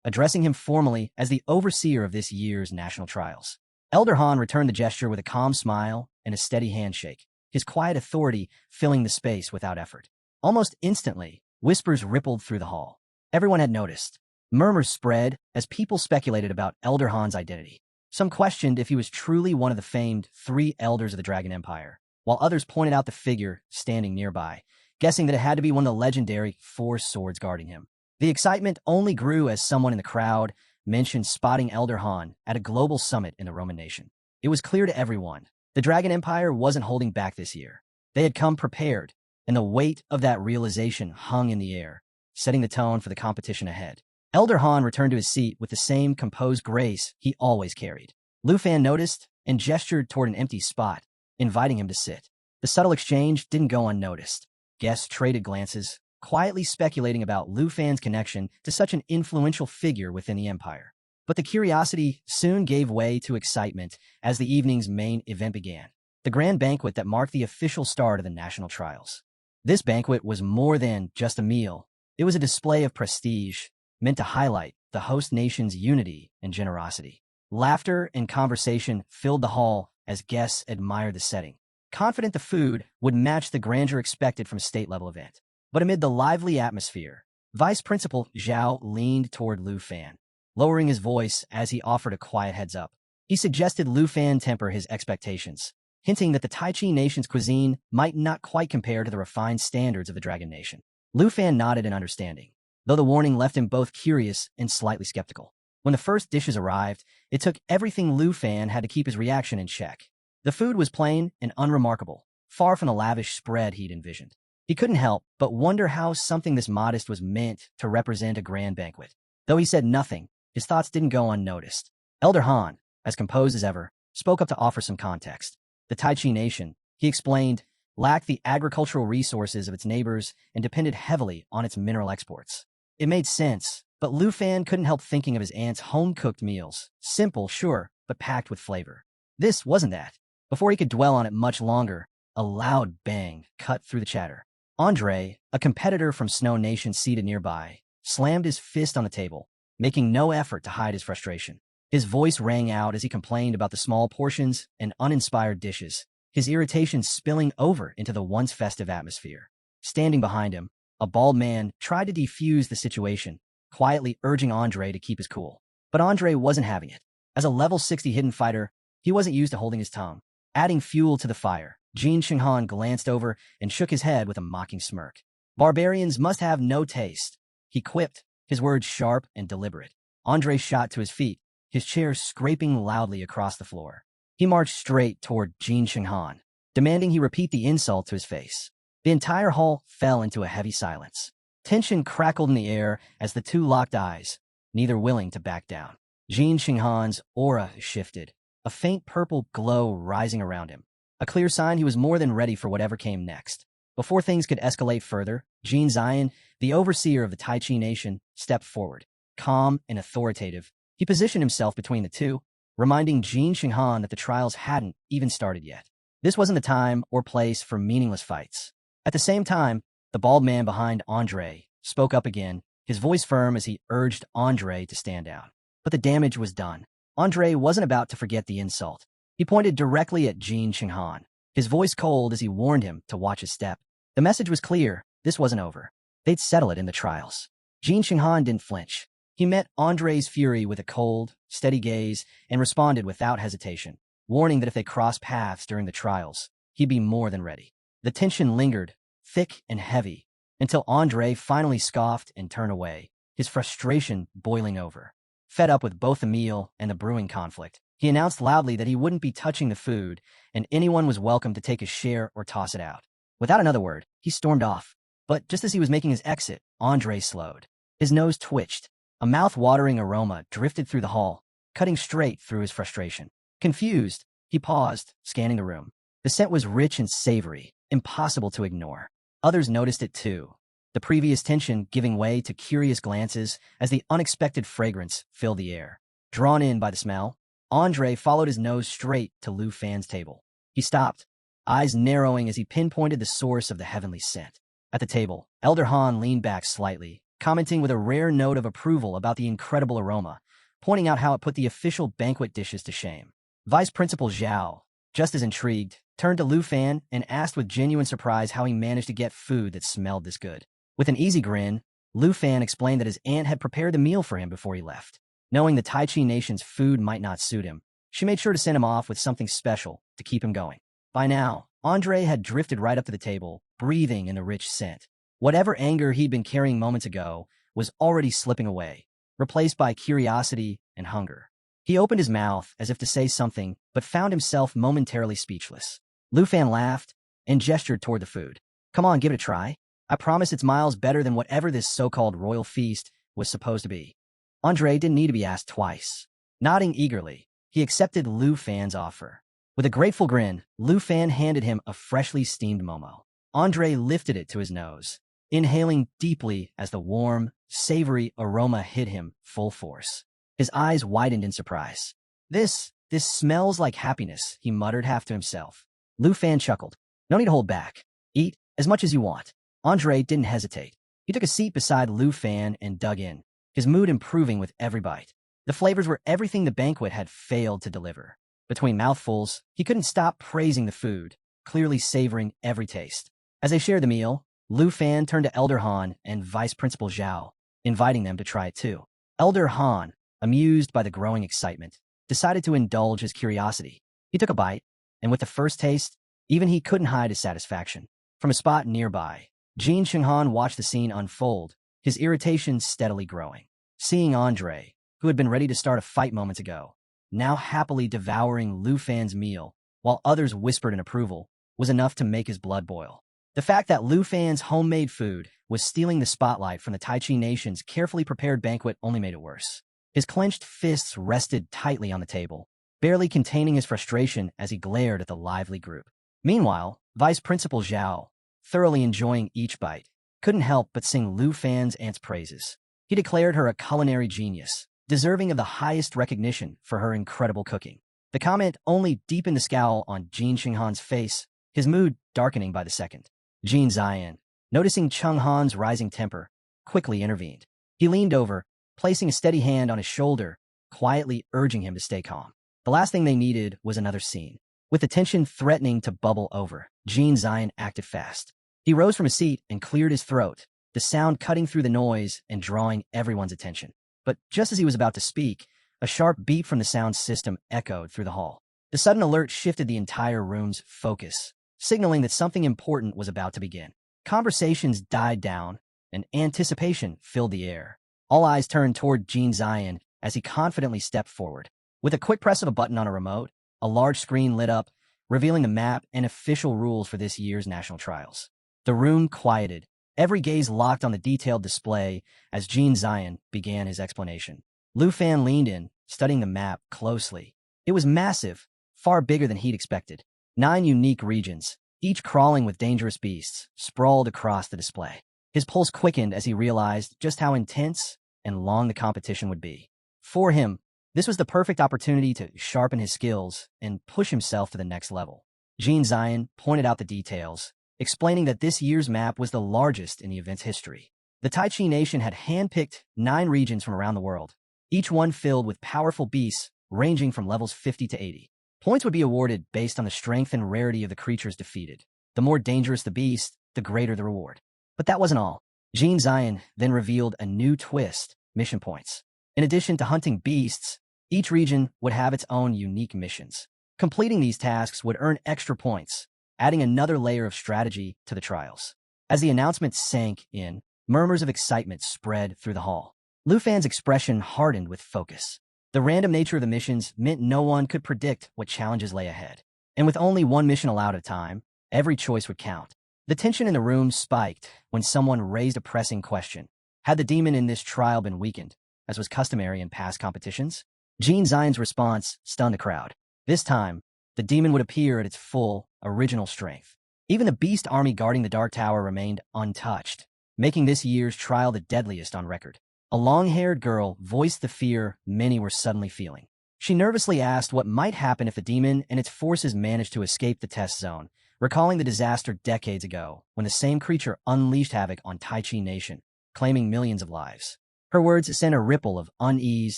addressing him formally as the overseer of this year's national trials. Elder Han returned the gesture with a calm smile and a steady handshake, his quiet authority filling the space without effort. Almost instantly, whispers rippled through the hall. Everyone had noticed. Murmurs spread as people speculated about Elder Han's identity. Some questioned if he was truly one of the famed three elders of the Dragon Empire, while others pointed out the figure standing nearby, guessing that it had to be one of the legendary four swords guarding him. The excitement only grew as someone in the crowd mentioned spotting Elder Han at a global summit in the Roman nation. It was clear to everyone, the Dragon Empire wasn't holding back this year. They had come prepared, and the weight of that realization hung in the air, setting the tone for the competition ahead. Elder Han returned to his seat with the same composed grace he always carried. Lu Fan noticed and gestured toward an empty spot, inviting him to sit. The subtle exchange didn't go unnoticed. Guests traded glances, quietly speculating about Lu Fan's connection to such an influential figure within the empire. But the curiosity soon gave way to excitement as the evening's main event began, the grand banquet that marked the official start of the national trials. This banquet was more than just a meal. It was a display of prestige, meant to highlight the host nation's unity and generosity. Laughter and conversation filled the hall as guests admired the setting, confident the food would match the grandeur expected from a state-level event. But amid the lively atmosphere, Vice Principal Zhao leaned toward Lu Fan, lowering his voice as he offered a quiet heads-up. He suggested Lu Fan temper his expectations, hinting that the Tai Chi nation's cuisine might not quite compare to the refined standards of the Dragon Nation. Lu Fan nodded in understanding, though the warning left him both curious and slightly skeptical. When the first dishes arrived, it took everything Lu Fan had to keep his reaction in check. The food was plain and unremarkable, far from the lavish spread he'd envisioned. He couldn't help but wonder how something this modest was meant to represent a grand banquet. Though he said nothing, his thoughts didn't go unnoticed. Elder Han, as composed as ever, spoke up to offer some context. The Tai Chi nation, he explained, lacked the agricultural resources of its neighbors and depended heavily on its mineral exports. It made sense, but Lu Fan couldn't help thinking of his aunt's home-cooked meals. Simple, sure, but packed with flavor. This wasn't that. Before he could dwell on it much longer, a loud bang cut through the chatter. Andre, a competitor from Snow Nation seated nearby, slammed his fist on the table, making no effort to hide his frustration. His voice rang out as he complained about the small portions and uninspired dishes, his irritation spilling over into the once festive atmosphere. Standing behind him, a bald man tried to defuse the situation, quietly urging Andre to keep his cool. But Andre wasn't having it. As a level 60 hidden fighter, he wasn't used to holding his tongue. Adding fuel to the fire, Jin Shenghan glanced over and shook his head with a mocking smirk. Barbarians must have no taste, he quipped, his words sharp and deliberate. Andre shot to his feet, his chair scraping loudly across the floor. He marched straight toward Jin Shenghan, demanding he repeat the insult to his face. The entire hall fell into a heavy silence. Tension crackled in the air as the two locked eyes, neither willing to back down. Jin Shenghan's aura shifted, a faint purple glow rising around him, a clear sign he was more than ready for whatever came next. Before things could escalate further, Jin Zion, the overseer of the Tai Chi nation, stepped forward. Calm and authoritative, he positioned himself between the two, reminding Jin Shenghan that the trials hadn't even started yet. This wasn't the time or place for meaningless fights. At the same time, the bald man behind Andre spoke up again, his voice firm as he urged Andre to stand down. But the damage was done. Andre wasn't about to forget the insult. He pointed directly at Jin Shenghan, his voice cold as he warned him to watch his step. The message was clear. This wasn't over. They'd settle it in the trials. Jin Shenghan didn't flinch. He met Andre's fury with a cold, steady gaze and responded without hesitation, warning that if they crossed paths during the trials, he'd be more than ready. The tension lingered, thick and heavy, until Andre finally scoffed and turned away, his frustration boiling over. Fed up with both the meal and the brewing conflict, he announced loudly that he wouldn't be touching the food, and anyone was welcome to take his share or toss it out. Without another word, he stormed off. But just as he was making his exit, Andre slowed. His nose twitched. A mouth-watering aroma drifted through the hall, cutting straight through his frustration. Confused, he paused, scanning the room. The scent was rich and savory, impossible to ignore. Others noticed it too, the previous tension giving way to curious glances as the unexpected fragrance filled the air. Drawn in by the smell, Andre followed his nose straight to Lu Fan's table. He stopped, eyes narrowing as he pinpointed the source of the heavenly scent. At the table, Elder Han leaned back slightly, commenting with a rare note of approval about the incredible aroma, pointing out how it put the official banquet dishes to shame. Vice Principal Zhao, just as intrigued, turned to Lu Fan and asked with genuine surprise how he managed to get food that smelled this good. With an easy grin, Lu Fan explained that his aunt had prepared the meal for him before he left. Knowing the Tai Chi nation's food might not suit him, she made sure to send him off with something special to keep him going. By now, Andre had drifted right up to the table, breathing in the rich scent. Whatever anger he'd been carrying moments ago was already slipping away, replaced by curiosity and hunger. He opened his mouth as if to say something, but found himself momentarily speechless. Lu Fan laughed and gestured toward the food. Come on, give it a try. I promise it's miles better than whatever this so-called royal feast was supposed to be. Andre didn't need to be asked twice. Nodding eagerly, he accepted Lu Fan's offer. With a grateful grin, Lu Fan handed him a freshly steamed momo. Andre lifted it to his nose, inhaling deeply as the warm, savory aroma hit him full force. His eyes widened in surprise. This smells like happiness, he muttered half to himself. Lu Fan chuckled. No need to hold back. Eat as much as you want. Andre didn't hesitate. He took a seat beside Lu Fan and dug in, his mood improving with every bite. The flavors were everything the banquet had failed to deliver. Between mouthfuls, he couldn't stop praising the food, clearly savoring every taste. As they shared the meal, Lu Fan turned to Elder Han and Vice Principal Zhao, inviting them to try it too. Elder Han, amused by the growing excitement, decided to indulge his curiosity. He took a bite, and with the first taste, even he couldn't hide his satisfaction. From a spot nearby, Jin Shenghan watched the scene unfold, his irritation steadily growing. Seeing Andre, who had been ready to start a fight moments ago, now happily devouring Lu Fan's meal, while others whispered in approval, was enough to make his blood boil. The fact that Lu Fan's homemade food was stealing the spotlight from the Tai Chi Nation's carefully prepared banquet only made it worse. His clenched fists rested tightly on the table, barely containing his frustration as he glared at the lively group. Meanwhile, Vice Principal Zhao, thoroughly enjoying each bite, couldn't help but sing Lu Fan's aunt's praises. He declared her a culinary genius, deserving of the highest recognition for her incredible cooking. The comment only deepened the scowl on Jin Shenghan's face, his mood darkening by the second. Jin Ziyan, noticing Chung Han's rising temper, quickly intervened. He leaned over, placing a steady hand on his shoulder, quietly urging him to stay calm. The last thing they needed was another scene. With the tension threatening to bubble over, Jin Ziyan acted fast. He rose from his seat and cleared his throat, the sound cutting through the noise and drawing everyone's attention. But just as he was about to speak, a sharp beep from the sound system echoed through the hall. The sudden alert shifted the entire room's focus, signaling that something important was about to begin. Conversations died down, and anticipation filled the air. All eyes turned toward Jin Ziyan as he confidently stepped forward. With a quick press of a button on a remote, a large screen lit up, revealing the map and official rules for this year's national trials. The room quieted, every gaze locked on the detailed display as Jin Ziyan began his explanation. Lu Fan leaned in, studying the map closely. It was massive, far bigger than he'd expected. 9 unique regions, each crawling with dangerous beasts, sprawled across the display. His pulse quickened as he realized just how intense and long the competition would be. For him, this was the perfect opportunity to sharpen his skills and push himself to the next level. Jin Ziyan pointed out the details, explaining that this year's map was the largest in the event's history. The Tai Chi Nation had handpicked 9 regions from around the world, each one filled with powerful beasts ranging from levels 50 to 80. Points would be awarded based on the strength and rarity of the creatures defeated. The more dangerous the beast, the greater the reward. But that wasn't all. Jin Ziyan then revealed a new twist: mission points. In addition to hunting beasts, each region would have its own unique missions. Completing these tasks would earn extra points, adding another layer of strategy to the trials. As the announcement sank in, murmurs of excitement spread through the hall. Lu Fan's expression hardened with focus. The random nature of the missions meant no one could predict what challenges lay ahead. And with only one mission allowed at a time, every choice would count. The tension in the room spiked when someone raised a pressing question. Had the demon in this trial been weakened, as was customary in past competitions? Jin Ziyan's response stunned the crowd. This time, the demon would appear at its full, original strength. Even the beast army guarding the Dark Tower remained untouched, making this year's trial the deadliest on record. A long-haired girl voiced the fear many were suddenly feeling. She nervously asked what might happen if the demon and its forces managed to escape the test zone, recalling the disaster decades ago when the same creature unleashed havoc on Tai Chi Nation, claiming millions of lives. Her words sent a ripple of unease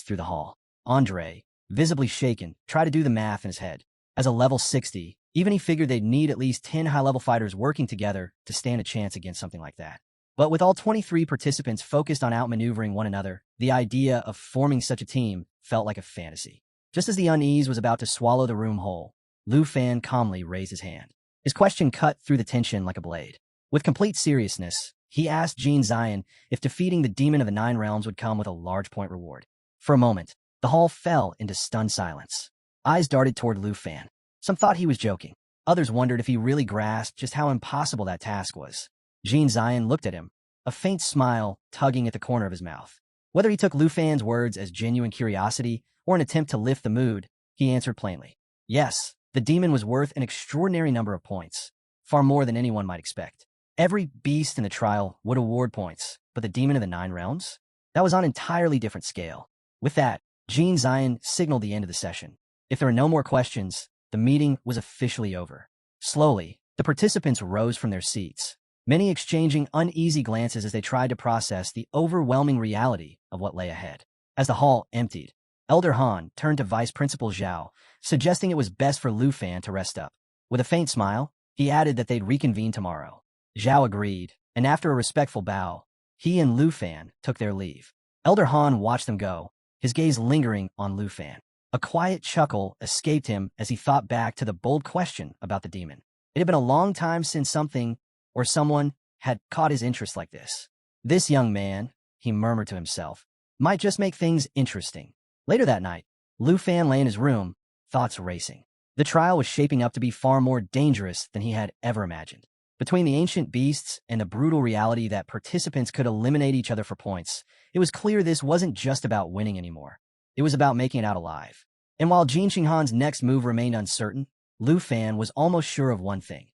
through the hall. Andre, visibly shaken, tried to do the math in his head. As a level 60, even he figured they'd need at least 10 high-level fighters working together to stand a chance against something like that. But with all 23 participants focused on outmaneuvering one another, the idea of forming such a team felt like a fantasy. Just as the unease was about to swallow the room whole, Lu Fan calmly raised his hand. His question cut through the tension like a blade. With complete seriousness, he asked Jin Ziyan if defeating the demon of the 9 realms would come with a large point reward. For a moment, the hall fell into stunned silence. Eyes darted toward Lu Fan. Some thought he was joking. Others wondered if he really grasped just how impossible that task was. Jin Ziyan looked at him, a faint smile tugging at the corner of his mouth. Whether he took Lu Fan's words as genuine curiosity or an attempt to lift the mood, he answered plainly. Yes, the demon was worth an extraordinary number of points, far more than anyone might expect. Every beast in the trial would award points, but the demon of the 9 realms? That was on an entirely different scale. With that, Jin Ziyan signaled the end of the session. If there were no more questions, the meeting was officially over. Slowly, the participants rose from their seats, many exchanging uneasy glances as they tried to process the overwhelming reality of what lay ahead. As the hall emptied, Elder Han turned to Vice Principal Zhao, suggesting it was best for Lu Fan to rest up. With a faint smile, he added that they'd reconvene tomorrow. Zhao agreed, and after a respectful bow, he and Lu Fan took their leave. Elder Han watched them go, his gaze lingering on Lu Fan. A quiet chuckle escaped him as he thought back to the bold question about the demon. It had been a long time since something or someone had caught his interest like this. This young man, he murmured to himself, might just make things interesting. Later that night, Lu Fan lay in his room, thoughts racing. The trial was shaping up to be far more dangerous than he had ever imagined. Between the ancient beasts and the brutal reality that participants could eliminate each other for points, it was clear this wasn't just about winning anymore. It was about making it out alive. And while Jin Xinghan's next move remained uncertain, Lu Fan was almost sure of one thing.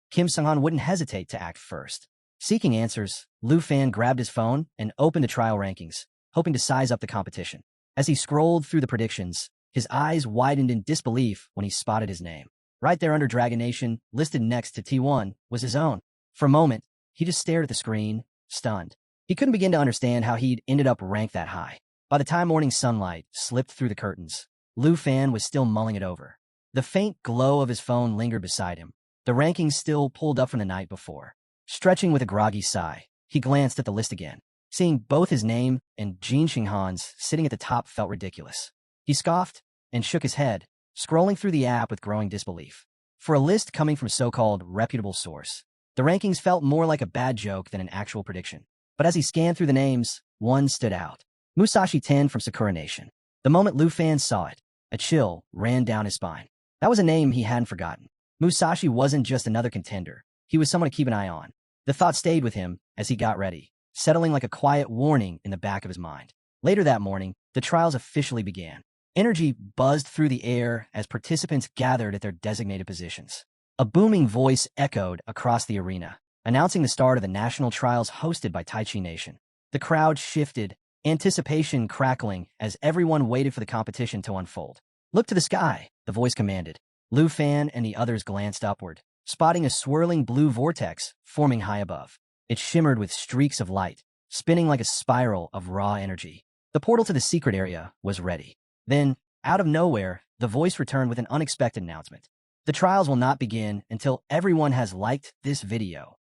Kim Sung-han wouldn't hesitate to act first. Seeking answers, Lu Fan grabbed his phone and opened the trial rankings, hoping to size up the competition. As he scrolled through the predictions, his eyes widened in disbelief when he spotted his name. Right there under Dragon Nation, listed next to T1, was his own. For a moment, he just stared at the screen, stunned. He couldn't begin to understand how he'd ended up ranked that high. By the time morning sunlight slipped through the curtains, Lu Fan was still mulling it over. The faint glow of his phone lingered beside him, the rankings still pulled up from the night before. Stretching with a groggy sigh, he glanced at the list again. Seeing both his name and Jin Xinghan's sitting at the top felt ridiculous. He scoffed and shook his head, scrolling through the app with growing disbelief. For a list coming from a so-called reputable source, the rankings felt more like a bad joke than an actual prediction. But as he scanned through the names, one stood out. Musashi 10 from Sakura Nation. The moment Lu Fan saw it, a chill ran down his spine. That was a name he hadn't forgotten. Musashi wasn't just another contender. He was someone to keep an eye on. The thought stayed with him as he got ready, settling like a quiet warning in the back of his mind. Later that morning, the trials officially began. Energy buzzed through the air as participants gathered at their designated positions. A booming voice echoed across the arena, announcing the start of the national trials hosted by Taichi Nation. The crowd shifted, anticipation crackling as everyone waited for the competition to unfold. "Look to the sky," the voice commanded. Lu Fan and the others glanced upward, spotting a swirling blue vortex forming high above. It shimmered with streaks of light, spinning like a spiral of raw energy. The portal to the secret area was ready. Then, out of nowhere, the voice returned with an unexpected announcement. "The trials will not begin until everyone has liked this video."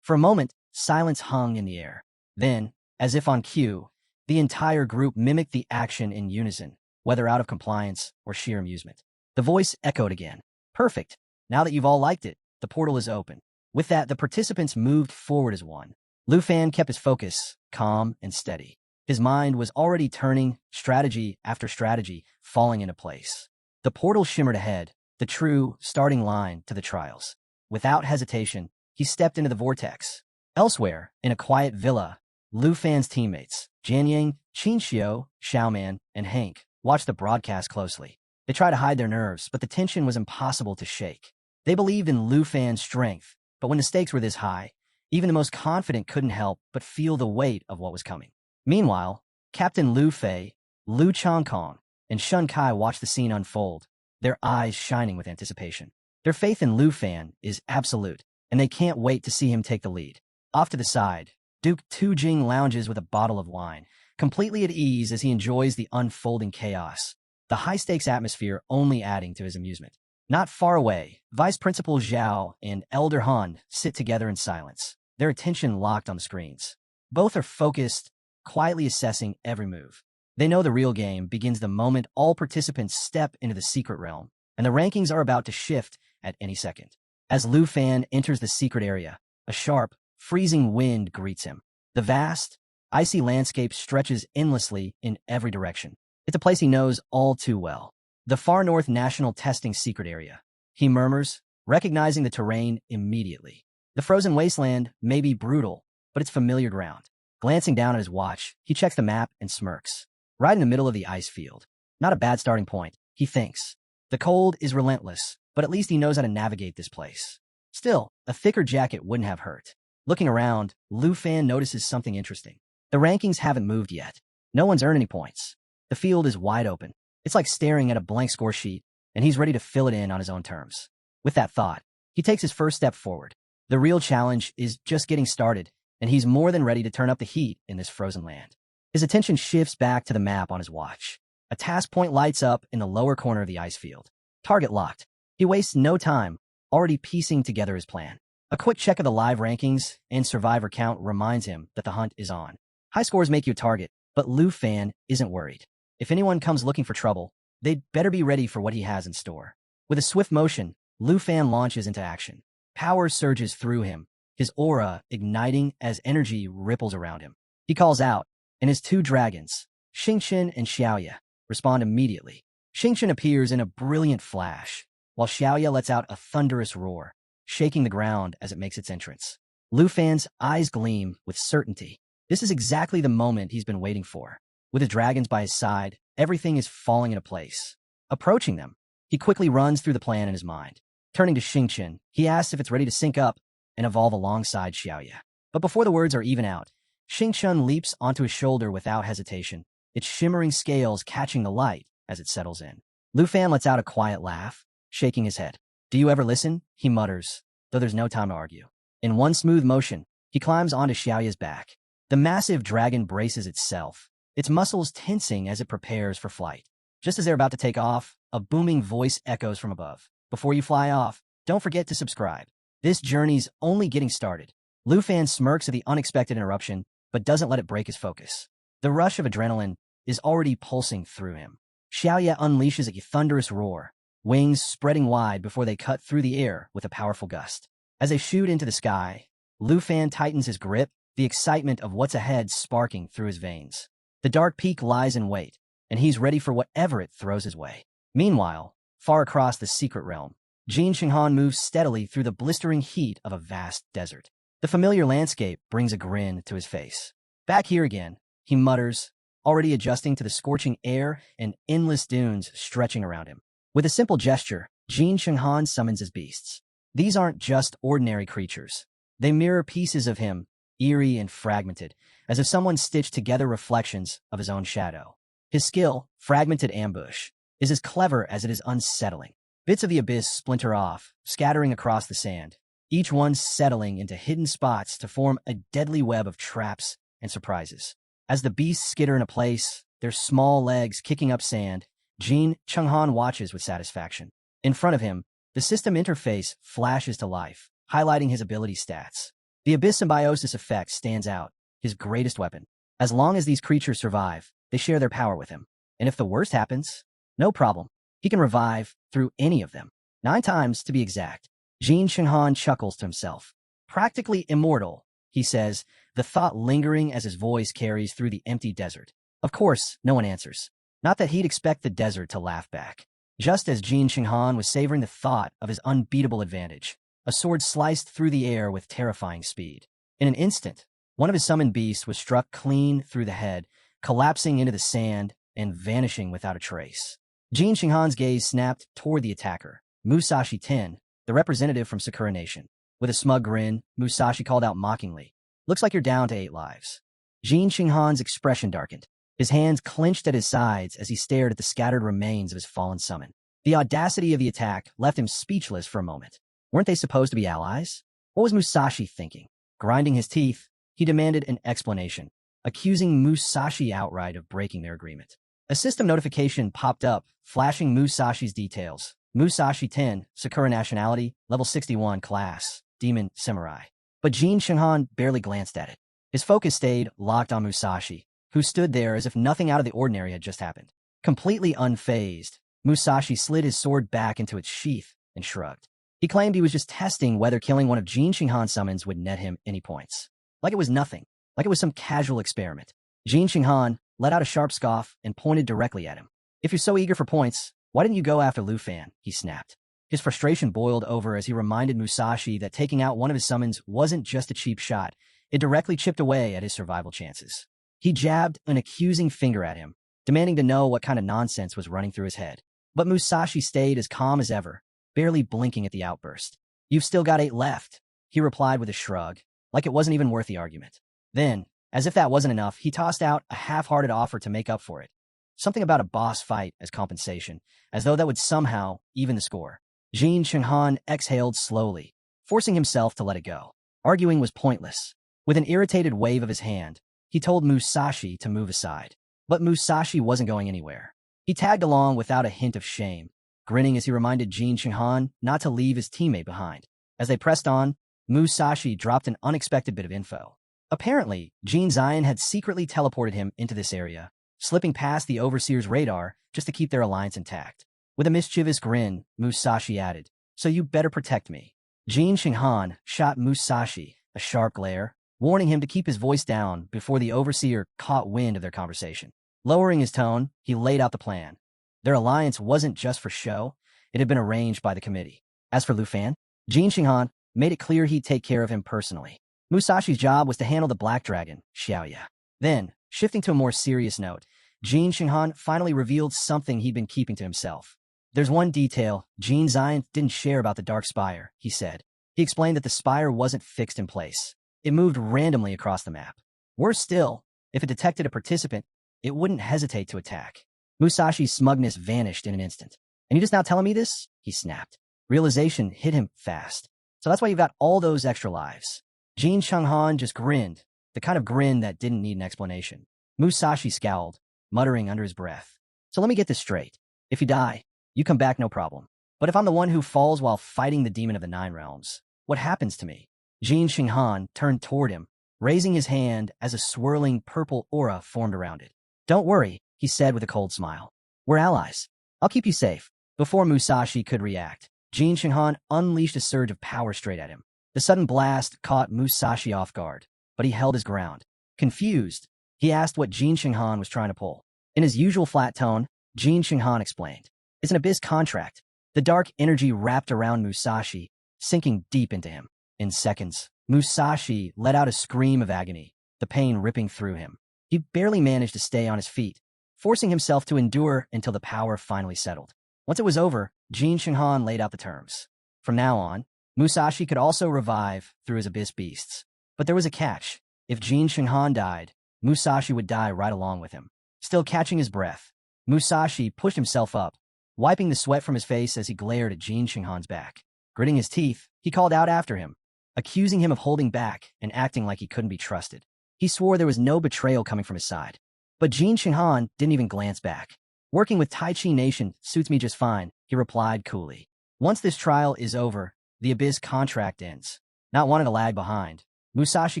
For a moment, silence hung in the air. Then, as if on cue, the entire group mimicked the action in unison, whether out of compliance or sheer amusement. The voice echoed again. "Perfect. Now that you've all liked it, the portal is open." With that, the participants moved forward as one. Lu Fan kept his focus, calm and steady. His mind was already turning, strategy after strategy, falling into place. The portal shimmered ahead, the true starting line to the trials. Without hesitation, he stepped into the vortex. Elsewhere, in a quiet villa, Lu Fan's teammates, Jianyang, Qinxiu, Xiaoman, and Hank, watched the broadcast closely. They tried to hide their nerves, but the tension was impossible to shake. They believed in Lu Fan's strength, but when the stakes were this high, even the most confident couldn't help but feel the weight of what was coming. Meanwhile, Captain Lu Fei, Lu Changkong, and Shun Kai watched the scene unfold, their eyes shining with anticipation. Their faith in Lu Fan is absolute, and they can't wait to see him take the lead. Off to the side, Duke Tujing lounges with a bottle of wine, completely at ease as he enjoys the unfolding chaos, the high-stakes atmosphere only adding to his amusement. Not far away, Vice Principal Zhao and Elder Han sit together in silence, their attention locked on the screens. Both are focused, quietly assessing every move. They know the real game begins the moment all participants step into the secret realm, and the rankings are about to shift at any second. As Lu Fan enters the secret area, a sharp, freezing wind greets him. The vast, icy landscape stretches endlessly in every direction. It's a place he knows all too well. The Far North National Testing Secret Area. He murmurs, recognizing the terrain immediately. The frozen wasteland may be brutal, but it's familiar ground. Glancing down at his watch, he checks the map and smirks. Right in the middle of the ice field. Not a bad starting point, he thinks. The cold is relentless, but at least he knows how to navigate this place. Still, a thicker jacket wouldn't have hurt. Looking around, Lu Fan notices something interesting. The rankings haven't moved yet. No one's earned any points. The field is wide open. It's like staring at a blank score sheet, and he's ready to fill it in on his own terms. With that thought, he takes his first step forward. The real challenge is just getting started, and he's more than ready to turn up the heat in this frozen land. His attention shifts back to the map on his watch. A task point lights up in the lower corner of the ice field. Target locked. He wastes no time, already piecing together his plan. A quick check of the live rankings and survivor count reminds him that the hunt is on. High scores make you a target, but Lu Fan isn't worried. If anyone comes looking for trouble, They'd better be ready for what he has in store. With a swift motion, Lu Fan launches into action. Power surges through him, his aura igniting as energy ripples around him. He calls out, and his two dragons, Xingqian and Xiaoya, respond immediately. Xingqian appears in a brilliant flash, while Xiaoya lets out a thunderous roar, shaking the ground as it makes its entrance. Lu Fan's eyes gleam with certainty. This is exactly the moment he's been waiting for. With his dragons by his side, everything is falling into place. Approaching them, he quickly runs through the plan in his mind. Turning to Xingqian, he asks if it's ready to sync up and evolve alongside Xiaoya. But before the words are even out, Xingqian leaps onto his shoulder without hesitation, its shimmering scales catching the light as it settles in. Lu Fan lets out a quiet laugh, shaking his head. "Do you ever listen?" he mutters, though there's no time to argue. In one smooth motion, he climbs onto Xiaoya's back. The massive dragon braces itself, its muscles tensing as it prepares for flight. Just as they're about to take off, a booming voice echoes from above. "Before you fly off, don't forget to subscribe. This journey's only getting started." Lu Fan smirks at the unexpected interruption, but doesn't let it break his focus. The rush of adrenaline is already pulsing through him. Xiaoya unleashes a thunderous roar, wings spreading wide before they cut through the air with a powerful gust. As they shoot into the sky, Lu Fan tightens his grip, the excitement of what's ahead sparking through his veins. The dark peak lies in wait, and he's ready for whatever it throws his way. Meanwhile, far across the secret realm, Jin Xinghan moves steadily through the blistering heat of a vast desert. The familiar landscape brings a grin to his face. "Back here again," he mutters, already adjusting to the scorching air and endless dunes stretching around him. With a simple gesture, Jin Xinghan summons his beasts. These aren't just ordinary creatures. They mirror pieces of him, eerie and fragmented, as if someone stitched together reflections of his own shadow. His skill, Fragmented Ambush, is as clever as it is unsettling. Bits of the abyss splinter off, scattering across the sand, each one settling into hidden spots to form a deadly web of traps and surprises. As the beasts skitter into place, their small legs kicking up sand, Jin Xinghan watches with satisfaction. In front of him, the system interface flashes to life, highlighting his ability stats. The Abyss Symbiosis effect stands out, his greatest weapon. As long as these creatures survive, they share their power with him. And if the worst happens, no problem. He can revive through any of them. 9 times, to be exact. Jin Xinghan chuckles to himself. "Practically immortal," he says, the thought lingering as his voice carries through the empty desert. Of course, no one answers. Not that he'd expect the desert to laugh back. Just as Jin Xinghan was savoring the thought of his unbeatable advantage, a sword sliced through the air with terrifying speed. In an instant, one of his summoned beasts was struck clean through the head, collapsing into the sand and vanishing without a trace. Jin Xinghan's gaze snapped toward the attacker, Musashi Ten, the representative from Sakura Nation. With a smug grin, Musashi called out mockingly, "Looks like you're down to 8 lives." Jin Xinghan's expression darkened. His hands clenched at his sides as he stared at the scattered remains of his fallen summon. The audacity of the attack left him speechless for a moment. Weren't they supposed to be allies? What was Musashi thinking? Grinding his teeth, he demanded an explanation, accusing Musashi outright of breaking their agreement. A system notification popped up, flashing Musashi's details. Musashi 10, Sakura nationality, level 61 class, Demon Samurai. But Jin Xinghan barely glanced at it. His focus stayed locked on Musashi, who stood there as if nothing out of the ordinary had just happened. Completely unfazed, Musashi slid his sword back into its sheath and shrugged. He claimed he was just testing whether killing one of Jin Xinghan's summons would net him any points. Like it was nothing, like it was some casual experiment. Jin Xinghan let out a sharp scoff and pointed directly at him. "If you're so eager for points, why didn't you go after Lu Fan?" he snapped. His frustration boiled over as he reminded Musashi that taking out one of his summons wasn't just a cheap shot, it directly chipped away at his survival chances. He jabbed an accusing finger at him, demanding to know what kind of nonsense was running through his head. But Musashi stayed as calm as ever, barely blinking at the outburst. "You've still got 8 left," he replied with a shrug, like it wasn't even worth the argument. Then, as if that wasn't enough, he tossed out a half-hearted offer to make up for it. Something about a boss fight as compensation, as though that would somehow even the score. Jin Xinghan exhaled slowly, forcing himself to let it go. Arguing was pointless. With an irritated wave of his hand, he told Musashi to move aside. But Musashi wasn't going anywhere. He tagged along without a hint of shame, grinning as he reminded Jin Xinghan not to leave his teammate behind. As they pressed on, Musashi dropped an unexpected bit of info. Apparently, Jin Zion had secretly teleported him into this area, slipping past the Overseer's radar just to keep their alliance intact. With a mischievous grin, Musashi added, "So you better protect me." Jin Shinghan shot Musashi a sharp glare, warning him to keep his voice down before the Overseer caught wind of their conversation. Lowering his tone, he laid out the plan. Their alliance wasn't just for show, it had been arranged by the committee. As for Lu Fan, Jin Shinghan made it clear he'd take care of him personally. Musashi's job was to handle the Black Dragon, Xiaoya. Then, shifting to a more serious note, Jin Shinghan finally revealed something he'd been keeping to himself. "There's one detail Jin Zion didn't share about the Dark Spire," he said. He explained that the spire wasn't fixed in place. It moved randomly across the map. Worse still, if it detected a participant, it wouldn't hesitate to attack. Musashi's smugness vanished in an instant. "And you just now telling me this?" he snapped. Realization hit him fast. "So that's why you've got all those extra lives." Jin Shenghan just grinned, the kind of grin that didn't need an explanation. Musashi scowled, muttering under his breath. "So let me get this straight. If you die, you come back no problem. But if I'm the one who falls while fighting the demon of the Nine Realms, what happens to me?" Jin Shenghan turned toward him, raising his hand as a swirling purple aura formed around it. "Don't worry," he said with a cold smile. "We're allies. I'll keep you safe." Before Musashi could react, Jin Shenghan unleashed a surge of power straight at him. The sudden blast caught Musashi off guard, but he held his ground. Confused, he asked what Jin Shenghan was trying to pull. In his usual flat tone, Jin Shenghan explained, "It's an abyss contract." The dark energy wrapped around Musashi, sinking deep into him. In seconds, Musashi let out a scream of agony, the pain ripping through him. He barely managed to stay on his feet, forcing himself to endure until the power finally settled. Once it was over, Jin Shenghan laid out the terms. From now on, Musashi could also revive through his abyss beasts. But there was a catch. If Jin Shenghan died, Musashi would die right along with him. Still catching his breath, Musashi pushed himself up, wiping the sweat from his face as he glared at Jin Shenghan's back. Gritting his teeth, he called out after him, accusing him of holding back and acting like he couldn't be trusted. He swore there was no betrayal coming from his side. But Jin Shenghan didn't even glance back. "Working with Tai Chi Nation suits me just fine," he replied coolly. "Once this trial is over, the Abyss contract ends." Not wanting to lag behind, Musashi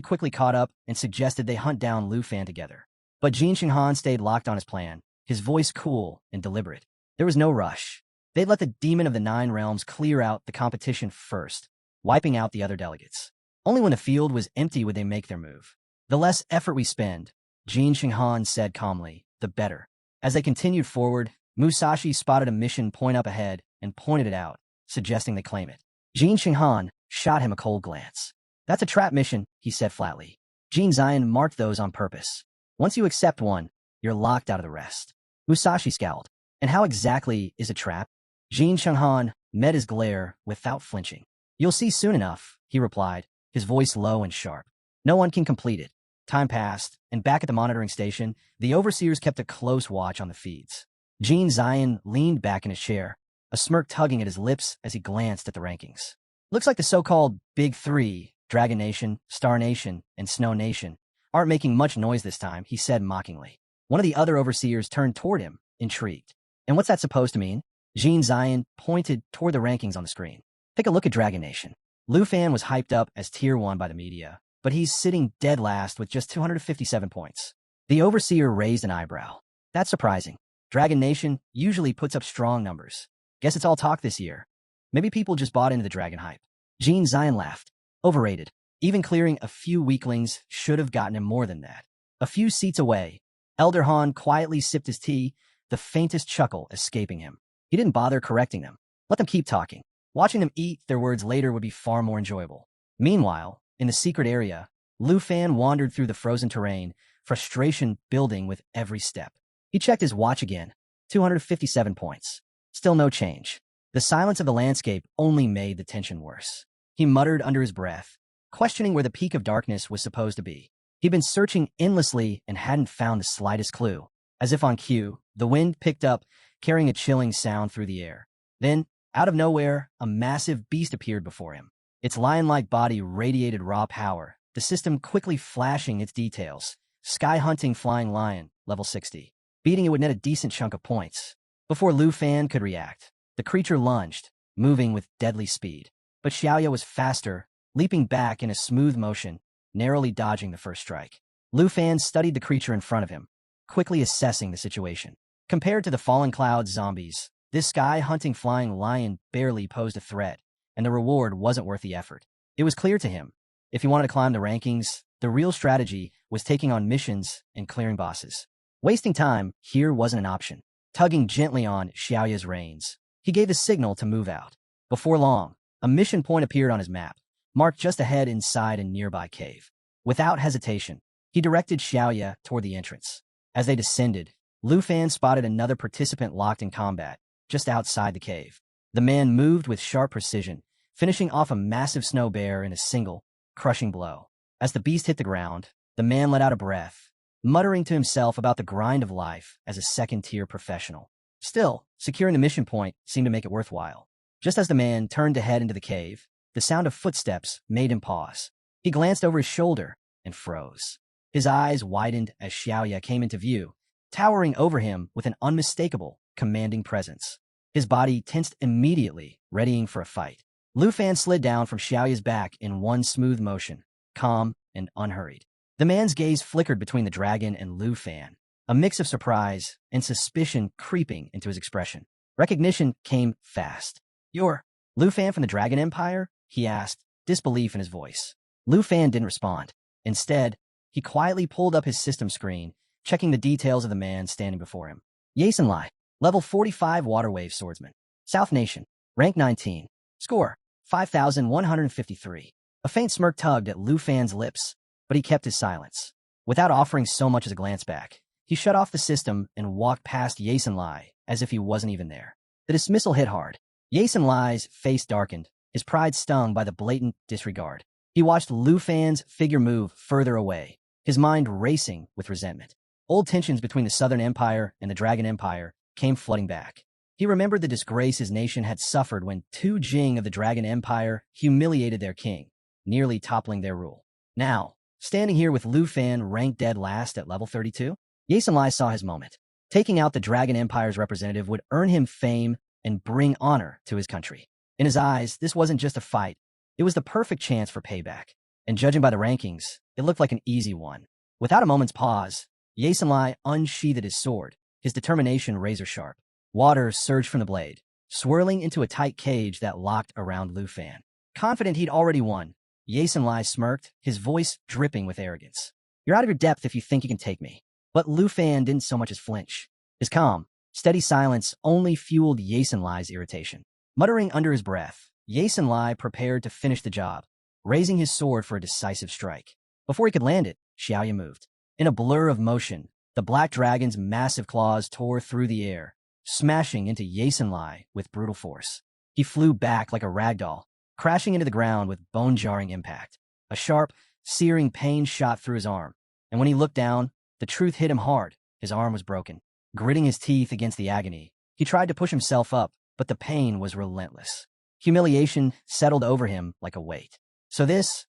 quickly caught up and suggested they hunt down Lu Fan together. But Jin Shenghan stayed locked on his plan, his voice cool and deliberate. There was no rush. They'd let the demon of the Nine Realms clear out the competition first, wiping out the other delegates. Only when the field was empty would they make their move. "The less effort we spend," Jin Shenghan said calmly, "the better." As they continued forward, Musashi spotted a mission point up ahead and pointed it out, suggesting they claim it. Jin Shenghan shot him a cold glance. "That's a trap mission," he said flatly. Jin Zion marked those on purpose. "Once you accept one, you're locked out of the rest." Musashi scowled. "And how exactly is a trap?" Jin Shenghan met his glare without flinching. "You'll see soon enough," he replied, his voice low and sharp. "No one can complete it." Time passed, and back at the monitoring station, the overseers kept a close watch on the feeds. Jin Zion leaned back in his chair, a smirk tugging at his lips as he glanced at the rankings. "Looks like the so-called Big Three, Dragon Nation, Star Nation, and Snow Nation, aren't making much noise this time," he said mockingly. One of the other overseers turned toward him, intrigued. "And what's that supposed to mean?" Jin Zion pointed toward the rankings on the screen. "Take a look at Dragon Nation." Lu Fan was hyped up as Tier 1 by the media, but he's sitting dead last with just 257 points. The overseer raised an eyebrow. "That's surprising. Dragon Nation usually puts up strong numbers. Guess it's all talk this year. Maybe people just bought into the dragon hype." Jin Zion laughed. "Overrated. Even clearing a few weaklings should have gotten him more than that." A few seats away, Elder Han quietly sipped his tea, the faintest chuckle escaping him. He didn't bother correcting them. Let them keep talking. Watching them eat their words later would be far more enjoyable. Meanwhile, in the secret area, Lu Fan wandered through the frozen terrain, frustration building with every step. He checked his watch again. 257 points. Still no change. The silence of the landscape only made the tension worse. He muttered under his breath, questioning where the peak of darkness was supposed to be. He'd been searching endlessly and hadn't found the slightest clue. As if on cue, the wind picked up, carrying a chilling sound through the air. Then, out of nowhere, a massive beast appeared before him. Its lion-like body radiated raw power, the system quickly flashing its details. Sky Hunting Flying Lion, level 60. Beating it would net a decent chunk of points. Before Lu Fan could react, the creature lunged, moving with deadly speed. But Xiaoya was faster, leaping back in a smooth motion, narrowly dodging the first strike. Lu Fan studied the creature in front of him. quickly assessing the situation. Compared to the fallen cloud zombies, this sky-hunting flying lion barely posed a threat, and the reward wasn't worth the effort. It was clear to him, if he wanted to climb the rankings, the real strategy was taking on missions and clearing bosses. Wasting time here wasn't an option. Tugging gently on Xiaoya's reins, he gave the signal to move out. Before long, a mission point appeared on his map, marked just ahead inside a nearby cave. Without hesitation, he directed Xiaoya toward the entrance. As they descended, Lu Fan spotted another participant locked in combat, just outside the cave. The man moved with sharp precision, finishing off a massive snow bear in a single, crushing blow. As the beast hit the ground, the man let out a breath, muttering to himself about the grind of life as a second-tier professional. Still, securing the mission point seemed to make it worthwhile. Just as the man turned to head into the cave, the sound of footsteps made him pause. He glanced over his shoulder and froze. His eyes widened as Xiaoya came into view, towering over him with an unmistakable, commanding presence. His body tensed immediately, readying for a fight. Lu Fan slid down from Xiaoya's back in one smooth motion, calm and unhurried. The man's gaze flickered between the dragon and Lu Fan, a mix of surprise and suspicion creeping into his expression. Recognition came fast. "You're Lu Fan from the Dragon Empire?" he asked, disbelief in his voice. Lu Fan didn't respond. Instead, he quietly pulled up his system screen, checking the details of the man standing before him. Yasen Lai, level 45 Water Wave Swordsman. South Nation, rank 19. Score, 5,153. A faint smirk tugged at Lu Fan's lips, but he kept his silence. Without offering so much as a glance back, he shut off the system and walked past Yasen Lai as if he wasn't even there. The dismissal hit hard. Yasen Lai's face darkened, his pride stung by the blatant disregard. He watched Lu Fan's figure move further away, his mind racing with resentment. Old tensions between the Southern Empire and the Dragon Empire came flooding back. He remembered the disgrace his nation had suffered when Tu Jing of the Dragon Empire humiliated their king, nearly toppling their rule. Now, standing here with Lu Fan ranked dead last at level 32, Yasen Lai saw his moment. Taking out the Dragon Empire's representative would earn him fame and bring honor to his country. In his eyes, this wasn't just a fight. It was the perfect chance for payback. And judging by the rankings, it looked like an easy one. Without a moment's pause, Yasen Lai unsheathed his sword, his determination razor-sharp. Water surged from the blade, swirling into a tight cage that locked around Lu Fan. Confident he'd already won, Yasen Lai smirked, his voice dripping with arrogance. "You're out of your depth if you think you can take me." But Lu Fan didn't so much as flinch. His calm, steady silence only fueled Yasen Lai's irritation. Muttering under his breath, Yasen Lai prepared to finish the job, raising his sword for a decisive strike. Before he could land it, Xiaoya moved. In a blur of motion, the black dragon's massive claws tore through the air, smashing into Yasen Lai with brutal force. He flew back like a ragdoll, crashing into the ground with bone-jarring impact. A sharp, searing pain shot through his arm, and when he looked down, the truth hit him hard. His arm was broken. Gritting his teeth against the agony, he tried to push himself up, but the pain was relentless. Humiliation settled over him like a weight. So this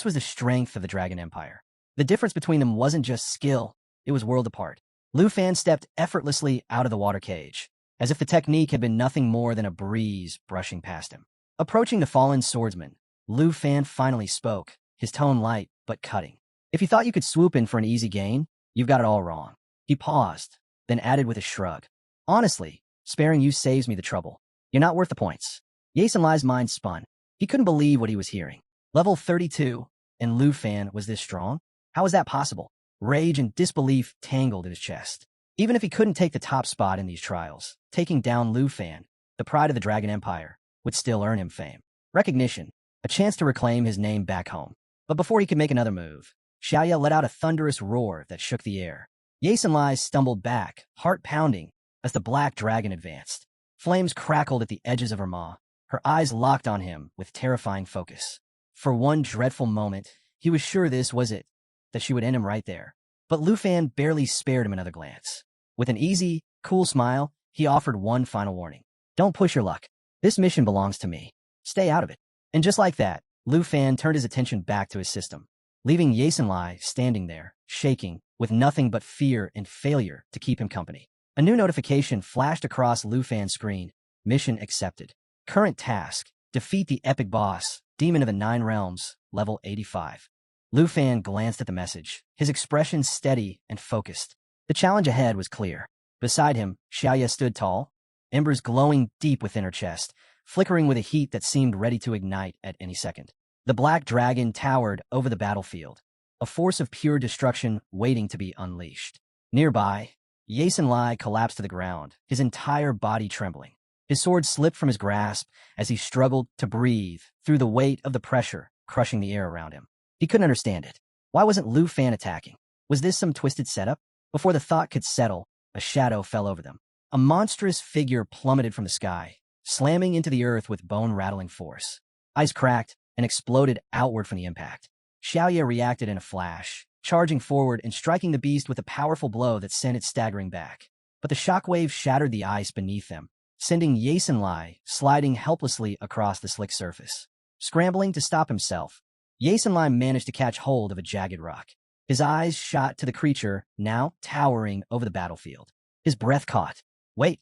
was the strength of the Dragon Empire. The difference between them wasn't just skill, it was world apart. Lu Fan stepped effortlessly out of the water cage, as if the technique had been nothing more than a breeze brushing past him. Approaching the fallen swordsman, Lu Fan finally spoke, his tone light but cutting. "If you thought you could swoop in for an easy gain, you've got it all wrong." He paused, then added with a shrug. "Honestly, sparing you saves me the trouble. You're not worth the points." Yasen Lai's mind spun. He couldn't believe what he was hearing. Level 32, and Lu Fan was this strong? How was that possible? Rage and disbelief tangled in his chest. Even if he couldn't take the top spot in these trials, taking down Lu Fan, the pride of the Dragon Empire, would still earn him fame. Recognition, a chance to reclaim his name back home. But before he could make another move, Xiaoya let out a thunderous roar that shook the air. Yasen Lai stumbled back, heart pounding, as the black dragon advanced. Flames crackled at the edges of her maw, her eyes locked on him with terrifying focus. For one dreadful moment, he was sure this was it, that she would end him right there. But Lu Fan barely spared him another glance. With an easy, cool smile, he offered one final warning. "Don't push your luck. This mission belongs to me. Stay out of it." And just like that, Lu Fan turned his attention back to his system, leaving Yasen Lai standing there, shaking, with nothing but fear and failure to keep him company. A new notification flashed across Lu Fan's screen. Mission accepted. Current task, defeat the epic boss, Demon of the Nine Realms, level 85. Lu Fan glanced at the message, his expression steady and focused. The challenge ahead was clear. Beside him, Xiaoya stood tall, embers glowing deep within her chest, flickering with a heat that seemed ready to ignite at any second. The black dragon towered over the battlefield, a force of pure destruction waiting to be unleashed. Nearby, Yasin Lai collapsed to the ground, his entire body trembling. His sword slipped from his grasp as he struggled to breathe through the weight of the pressure crushing the air around him. He couldn't understand it. Why wasn't Lu Fan attacking? Was this some twisted setup? Before the thought could settle, a shadow fell over them. A monstrous figure plummeted from the sky, slamming into the earth with bone-rattling force. Ice cracked and exploded outward from the impact. Xiaoya reacted in a flash, charging forward and striking the beast with a powerful blow that sent it staggering back. But the shockwave shattered the ice beneath them, sending Yasin Lai sliding helplessly across the slick surface. Scrambling to stop himself, Yasin Lai managed to catch hold of a jagged rock. His eyes shot to the creature, now towering over the battlefield. His breath caught. "Wait,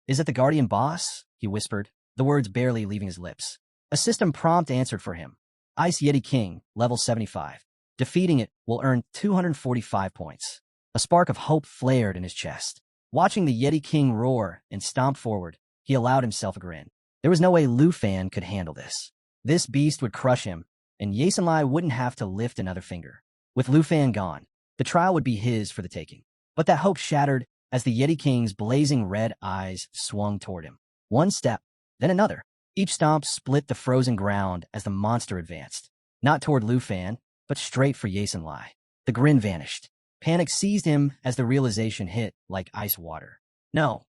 is it the Guardian Boss?" he whispered, the words barely leaving his lips. A system prompt answered for him. Ice Yeti King, level 75. Defeating it will earn 245 points. A spark of hope flared in his chest. Watching the Yeti King roar and stomp forward, he allowed himself a grin. There was no way Lu Fan could handle this. This beast would crush him, and Yasin Lai wouldn't have to lift another finger. With Lu Fan gone, the trial would be his for the taking. But that hope shattered as the Yeti King's blazing red eyes swung toward him. One step, then another. Each stomp split the frozen ground as the monster advanced. Not toward Lu Fan, but straight for Yasin Lai. The grin vanished. Panic seized him as the realization hit like ice water. No,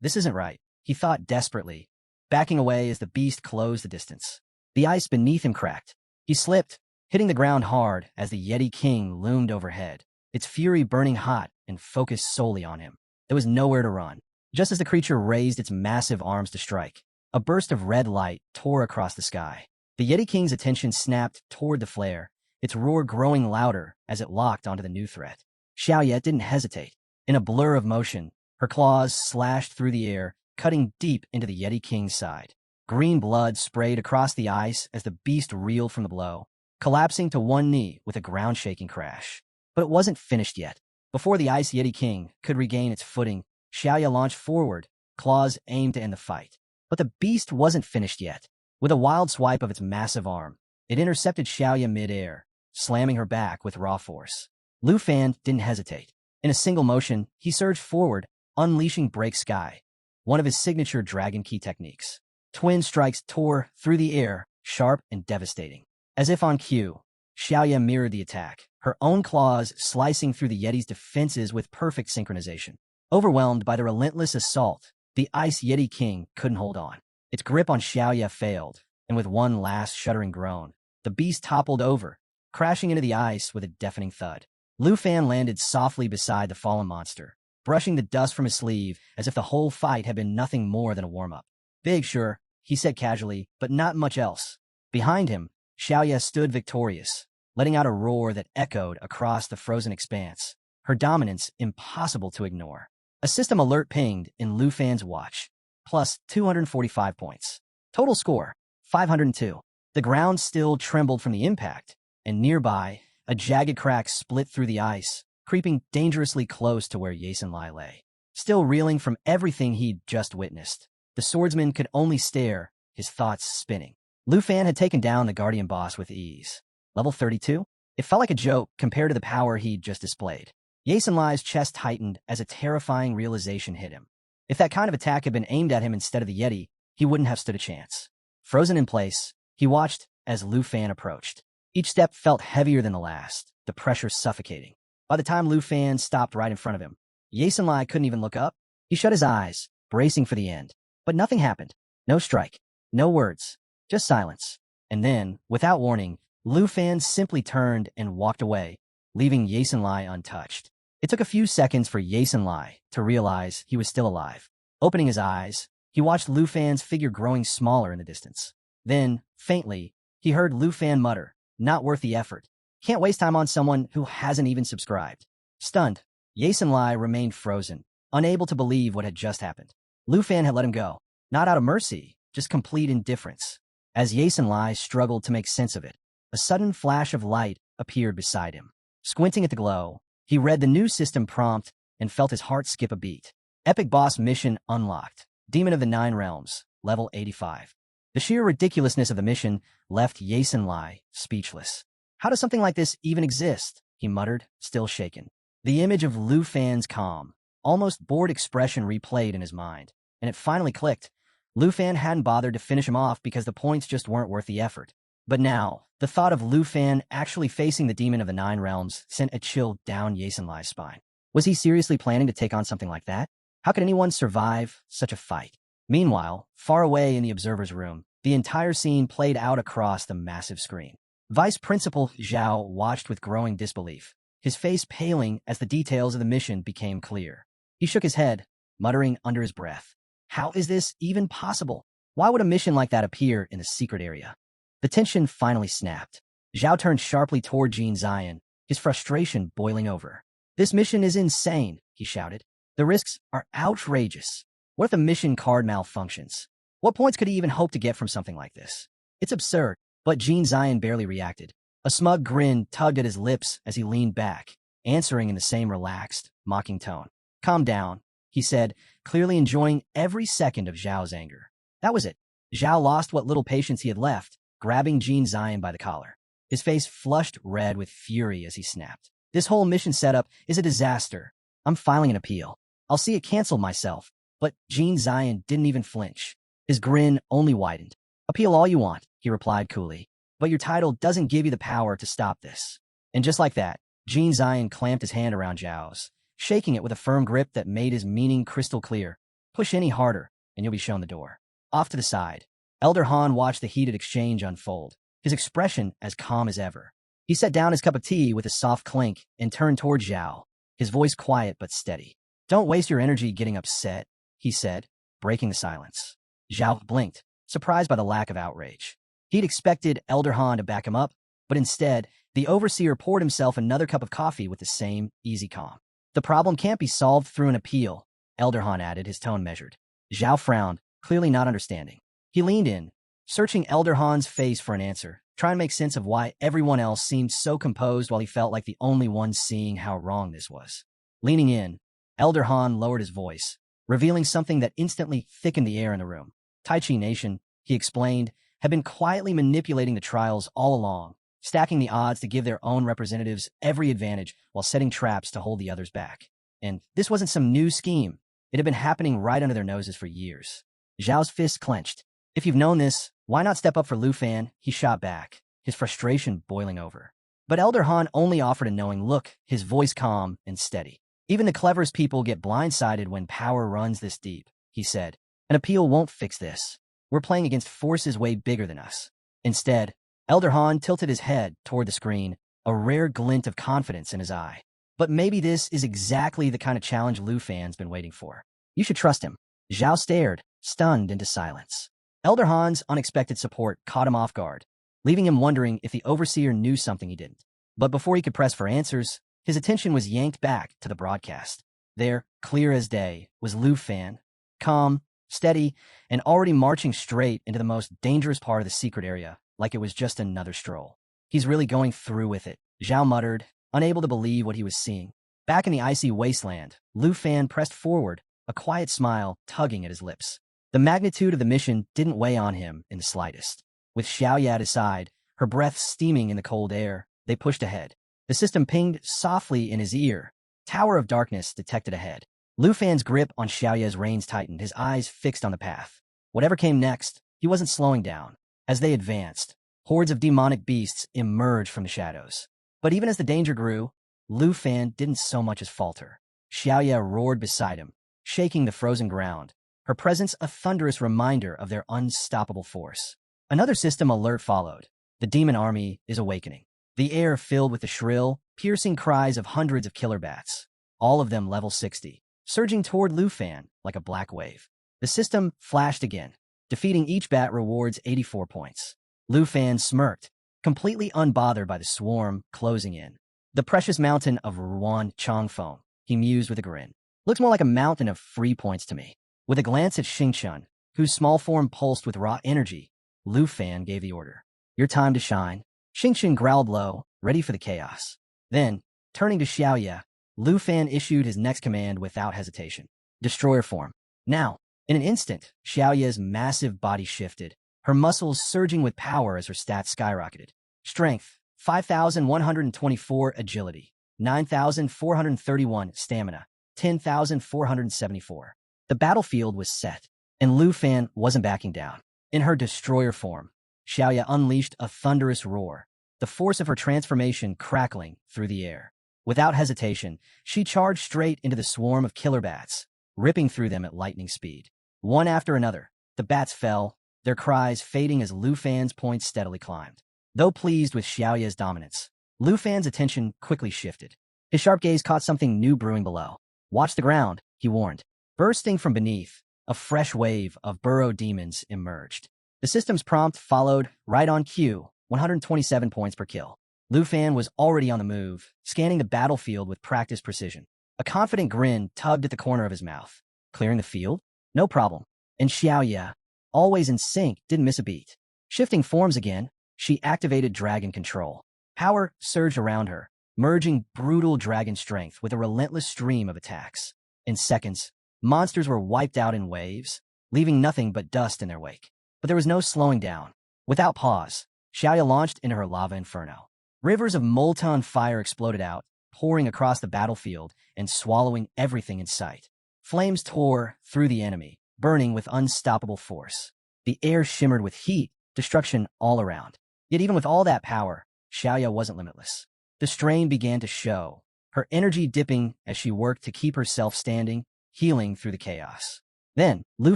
this isn't right, he thought desperately, backing away as the beast closed the distance. The ice beneath him cracked. He slipped, hitting the ground hard as the Yeti King loomed overhead, its fury burning hot and focused solely on him. There was nowhere to run. Just as the creature raised its massive arms to strike, a burst of red light tore across the sky. The Yeti King's attention snapped toward the flare, its roar growing louder as it locked onto the new threat. Xiaoya didn't hesitate. In a blur of motion, her claws slashed through the air, cutting deep into the Yeti King's side. Green blood sprayed across the ice as the beast reeled from the blow, collapsing to one knee with a ground-shaking crash. But it wasn't finished yet. Before the Ice Yeti King could regain its footing, Xiaoya launched forward, claws aimed to end the fight. But the beast wasn't finished yet. With a wild swipe of its massive arm, it intercepted Xiaoya mid-air, slamming her back with raw force. Lu Fan didn't hesitate. In a single motion, he surged forward, unleashing Break Sky, one of his signature Dragon Key techniques. Twin strikes tore through the air, sharp and devastating. As if on cue, Xiaoya mirrored the attack, her own claws slicing through the Yeti's defenses with perfect synchronization. Overwhelmed by the relentless assault, the Ice Yeti King couldn't hold on. Its grip on Xiaoya failed, and with one last shuddering groan, the beast toppled over, crashing into the ice with a deafening thud. Lu Fan landed softly beside the fallen monster, brushing the dust from his sleeve as if the whole fight had been nothing more than a warm-up. "Big, sure," he said casually, but not much else. Behind him, Xiaoya stood victorious, letting out a roar that echoed across the frozen expanse, her dominance impossible to ignore. A system alert pinged in Lu Fan's watch, plus 245 points. Total score, 502. The ground still trembled from the impact, and nearby, a jagged crack split through the ice, creeping dangerously close to where Yasin Lai lay. Still reeling from everything he'd just witnessed, the swordsman could only stare, his thoughts spinning. Lu Fan had taken down the Guardian Boss with ease. Level 32? It felt like a joke compared to the power he'd just displayed. Yasin Lai's chest tightened as a terrifying realization hit him. If that kind of attack had been aimed at him instead of the Yeti, he wouldn't have stood a chance. Frozen in place, he watched as Lu Fan approached. Each step felt heavier than the last, the pressure suffocating. By the time Lu Fan stopped right in front of him, Yasin Lai couldn't even look up. He shut his eyes, bracing for the end. But nothing happened. No strike. No words. Just silence. And then, without warning, Lu Fan simply turned and walked away, leaving Yasin Lai untouched. It took a few seconds for Yasin Lai to realize he was still alive. Opening his eyes, he watched Lu Fan's figure growing smaller in the distance. Then, faintly, he heard Lu Fan mutter, "Not worth the effort. Can't waste time on someone who hasn't even subscribed." Stunned, Yasin Lai remained frozen, unable to believe what had just happened. Lu Fan had let him go, not out of mercy, just complete indifference. As Yasin Lai struggled to make sense of it, a sudden flash of light appeared beside him. Squinting at the glow, He read the new system prompt and felt his heart skip a beat. Epic boss mission unlocked. Demon of the Nine Realms, level 85. The sheer ridiculousness of the mission left Yasin Lai speechless. How does something like this even exist? He muttered, still shaken. The image of Lu Fan's calm, almost bored expression replayed in his mind, and it finally clicked. Lu Fan hadn't bothered to finish him off because the points just weren't worth the effort. But now, the thought of Lu Fan actually facing the Demon of the Nine Realms sent a chill down Yasin Lai's spine. Was he seriously planning to take on something like that? How could anyone survive such a fight? Meanwhile, far away in the observer's room, the entire scene played out across the massive screen. Vice Principal Zhao watched with growing disbelief, his face paling as the details of the mission became clear. He shook his head, muttering under his breath, "How is this even possible? Why would a mission like that appear in the secret area?" The tension finally snapped. Zhao turned sharply toward Jean Zion, his frustration boiling over. "This mission is insane," he shouted. "The risks are outrageous. What if the mission card malfunctions? What points could he even hope to get from something like this? It's absurd." But Jean Zion barely reacted. A smug grin tugged at his lips as he leaned back, answering in the same relaxed, mocking tone. "Calm down," he said, clearly enjoying every second of Zhao's anger. That was it. Zhao lost what little patience he had left, grabbing Jean Zion by the collar. His face flushed red with fury as he snapped. "This whole mission setup is a disaster. I'm filing an appeal. I'll see it canceled myself." But Jean Zion didn't even flinch. His grin only widened. "Appeal all you want," he replied coolly, "but your title doesn't give you the power to stop this." And just like that, Jean Zion clamped his hand around Zhao's, shaking it with a firm grip that made his meaning crystal clear. "Push any harder, and you'll be shown the door." Off to the side, Elder Han watched the heated exchange unfold, his expression as calm as ever. He set down his cup of tea with a soft clink and turned toward Zhao, his voice quiet but steady. "Don't waste your energy getting upset," he said, breaking the silence. Zhao blinked, surprised by the lack of outrage. He'd expected Elder Han to back him up, but instead, the overseer poured himself another cup of coffee with the same easy calm. "The problem can't be solved through an appeal," Elder Han added, his tone measured. Zhao frowned, clearly not understanding. He leaned in, searching Elder Han's face for an answer, trying to make sense of why everyone else seemed so composed while he felt like the only one seeing how wrong this was. Leaning in, Elder Han lowered his voice, revealing something that instantly thickened the air in the room. Tai Chi Nation, he explained, had been quietly manipulating the trials all along, stacking the odds to give their own representatives every advantage while setting traps to hold the others back. And this wasn't some new scheme. It had been happening right under their noses for years. Zhao's fist clenched. "If you've known this, why not step up for Lu Fan?" he shot back, his frustration boiling over. But Elder Han only offered a knowing look, his voice calm and steady. "Even the cleverest people get blindsided when power runs this deep," he said. "An appeal won't fix this. We're playing against forces way bigger than us." Instead, Elder Han tilted his head toward the screen, a rare glint of confidence in his eye. "But maybe this is exactly the kind of challenge Lu Fan's been waiting for. You should trust him." Zhao stared, stunned into silence. Elder Han's unexpected support caught him off guard, leaving him wondering if the overseer knew something he didn't. But before he could press for answers, his attention was yanked back to the broadcast. There, clear as day, was Lu Fan, calm, steady, and already marching straight into the most dangerous part of the secret area, like it was just another stroll. "He's really going through with it," Zhao muttered, unable to believe what he was seeing. Back in the icy wasteland, Lu Fan pressed forward, a quiet smile tugging at his lips. The magnitude of the mission didn't weigh on him in the slightest. With Xiaoya at his side, her breath steaming in the cold air, they pushed ahead. The system pinged softly in his ear. Tower of Darkness detected ahead. Lu Fan's grip on Xiaoya's reins tightened, his eyes fixed on the path. Whatever came next, he wasn't slowing down. As they advanced, hordes of demonic beasts emerged from the shadows. But even as the danger grew, Lu Fan didn't so much as falter. Xiaoya roared beside him, shaking the frozen ground, her presence a thunderous reminder of their unstoppable force. Another system alert followed. The demon army is awakening. The air filled with the shrill, piercing cries of hundreds of killer bats, all of them level 60, surging toward Lu Fan like a black wave. The system flashed again. Defeating each bat rewards 84 points. Lu Fan smirked, completely unbothered by the swarm closing in. "The precious mountain of Ruan Changfeng," he mused with a grin. "Looks more like a mountain of free points to me." With a glance at Xingchun, whose small form pulsed with raw energy, Lu Fan gave the order. "Your time to shine." Xingchun growled low, ready for the chaos. Then, turning to Xiaoya, Lu Fan issued his next command without hesitation. Destroyer form. Now, in an instant, Xiaoya's massive body shifted, her muscles surging with power as her stats skyrocketed. Strength, 5,124 agility, 9,431 stamina, 10,474. The battlefield was set, and Lu Fan wasn't backing down. In her destroyer form, Xiaoya unleashed a thunderous roar, the force of her transformation crackling through the air. Without hesitation, she charged straight into the swarm of killer bats, ripping through them at lightning speed. One after another, the bats fell, their cries fading as Lu Fan's points steadily climbed. Though pleased with Xiaoya's dominance, Lu Fan's attention quickly shifted. His sharp gaze caught something new brewing below. "Watch the ground," he warned. Bursting from beneath, a fresh wave of burrow demons emerged. The system's prompt followed right on cue, 127 points per kill. Lu Fan was already on the move, scanning the battlefield with practiced precision. A confident grin tugged at the corner of his mouth. Clearing the field? No problem. And Xiaoya, always in sync, didn't miss a beat. Shifting forms again, she activated dragon control. Power surged around her, merging brutal dragon strength with a relentless stream of attacks. In seconds, monsters were wiped out in waves, leaving nothing but dust in their wake. But there was no slowing down. Without pause, Xiaoya launched into her lava inferno. Rivers of molten fire exploded out, pouring across the battlefield and swallowing everything in sight. Flames tore through the enemy, burning with unstoppable force. The air shimmered with heat, destruction all around. Yet even with all that power, Xiaoya wasn't limitless. The strain began to show, her energy dipping as she worked to keep herself standing, healing through the chaos. Then, Lu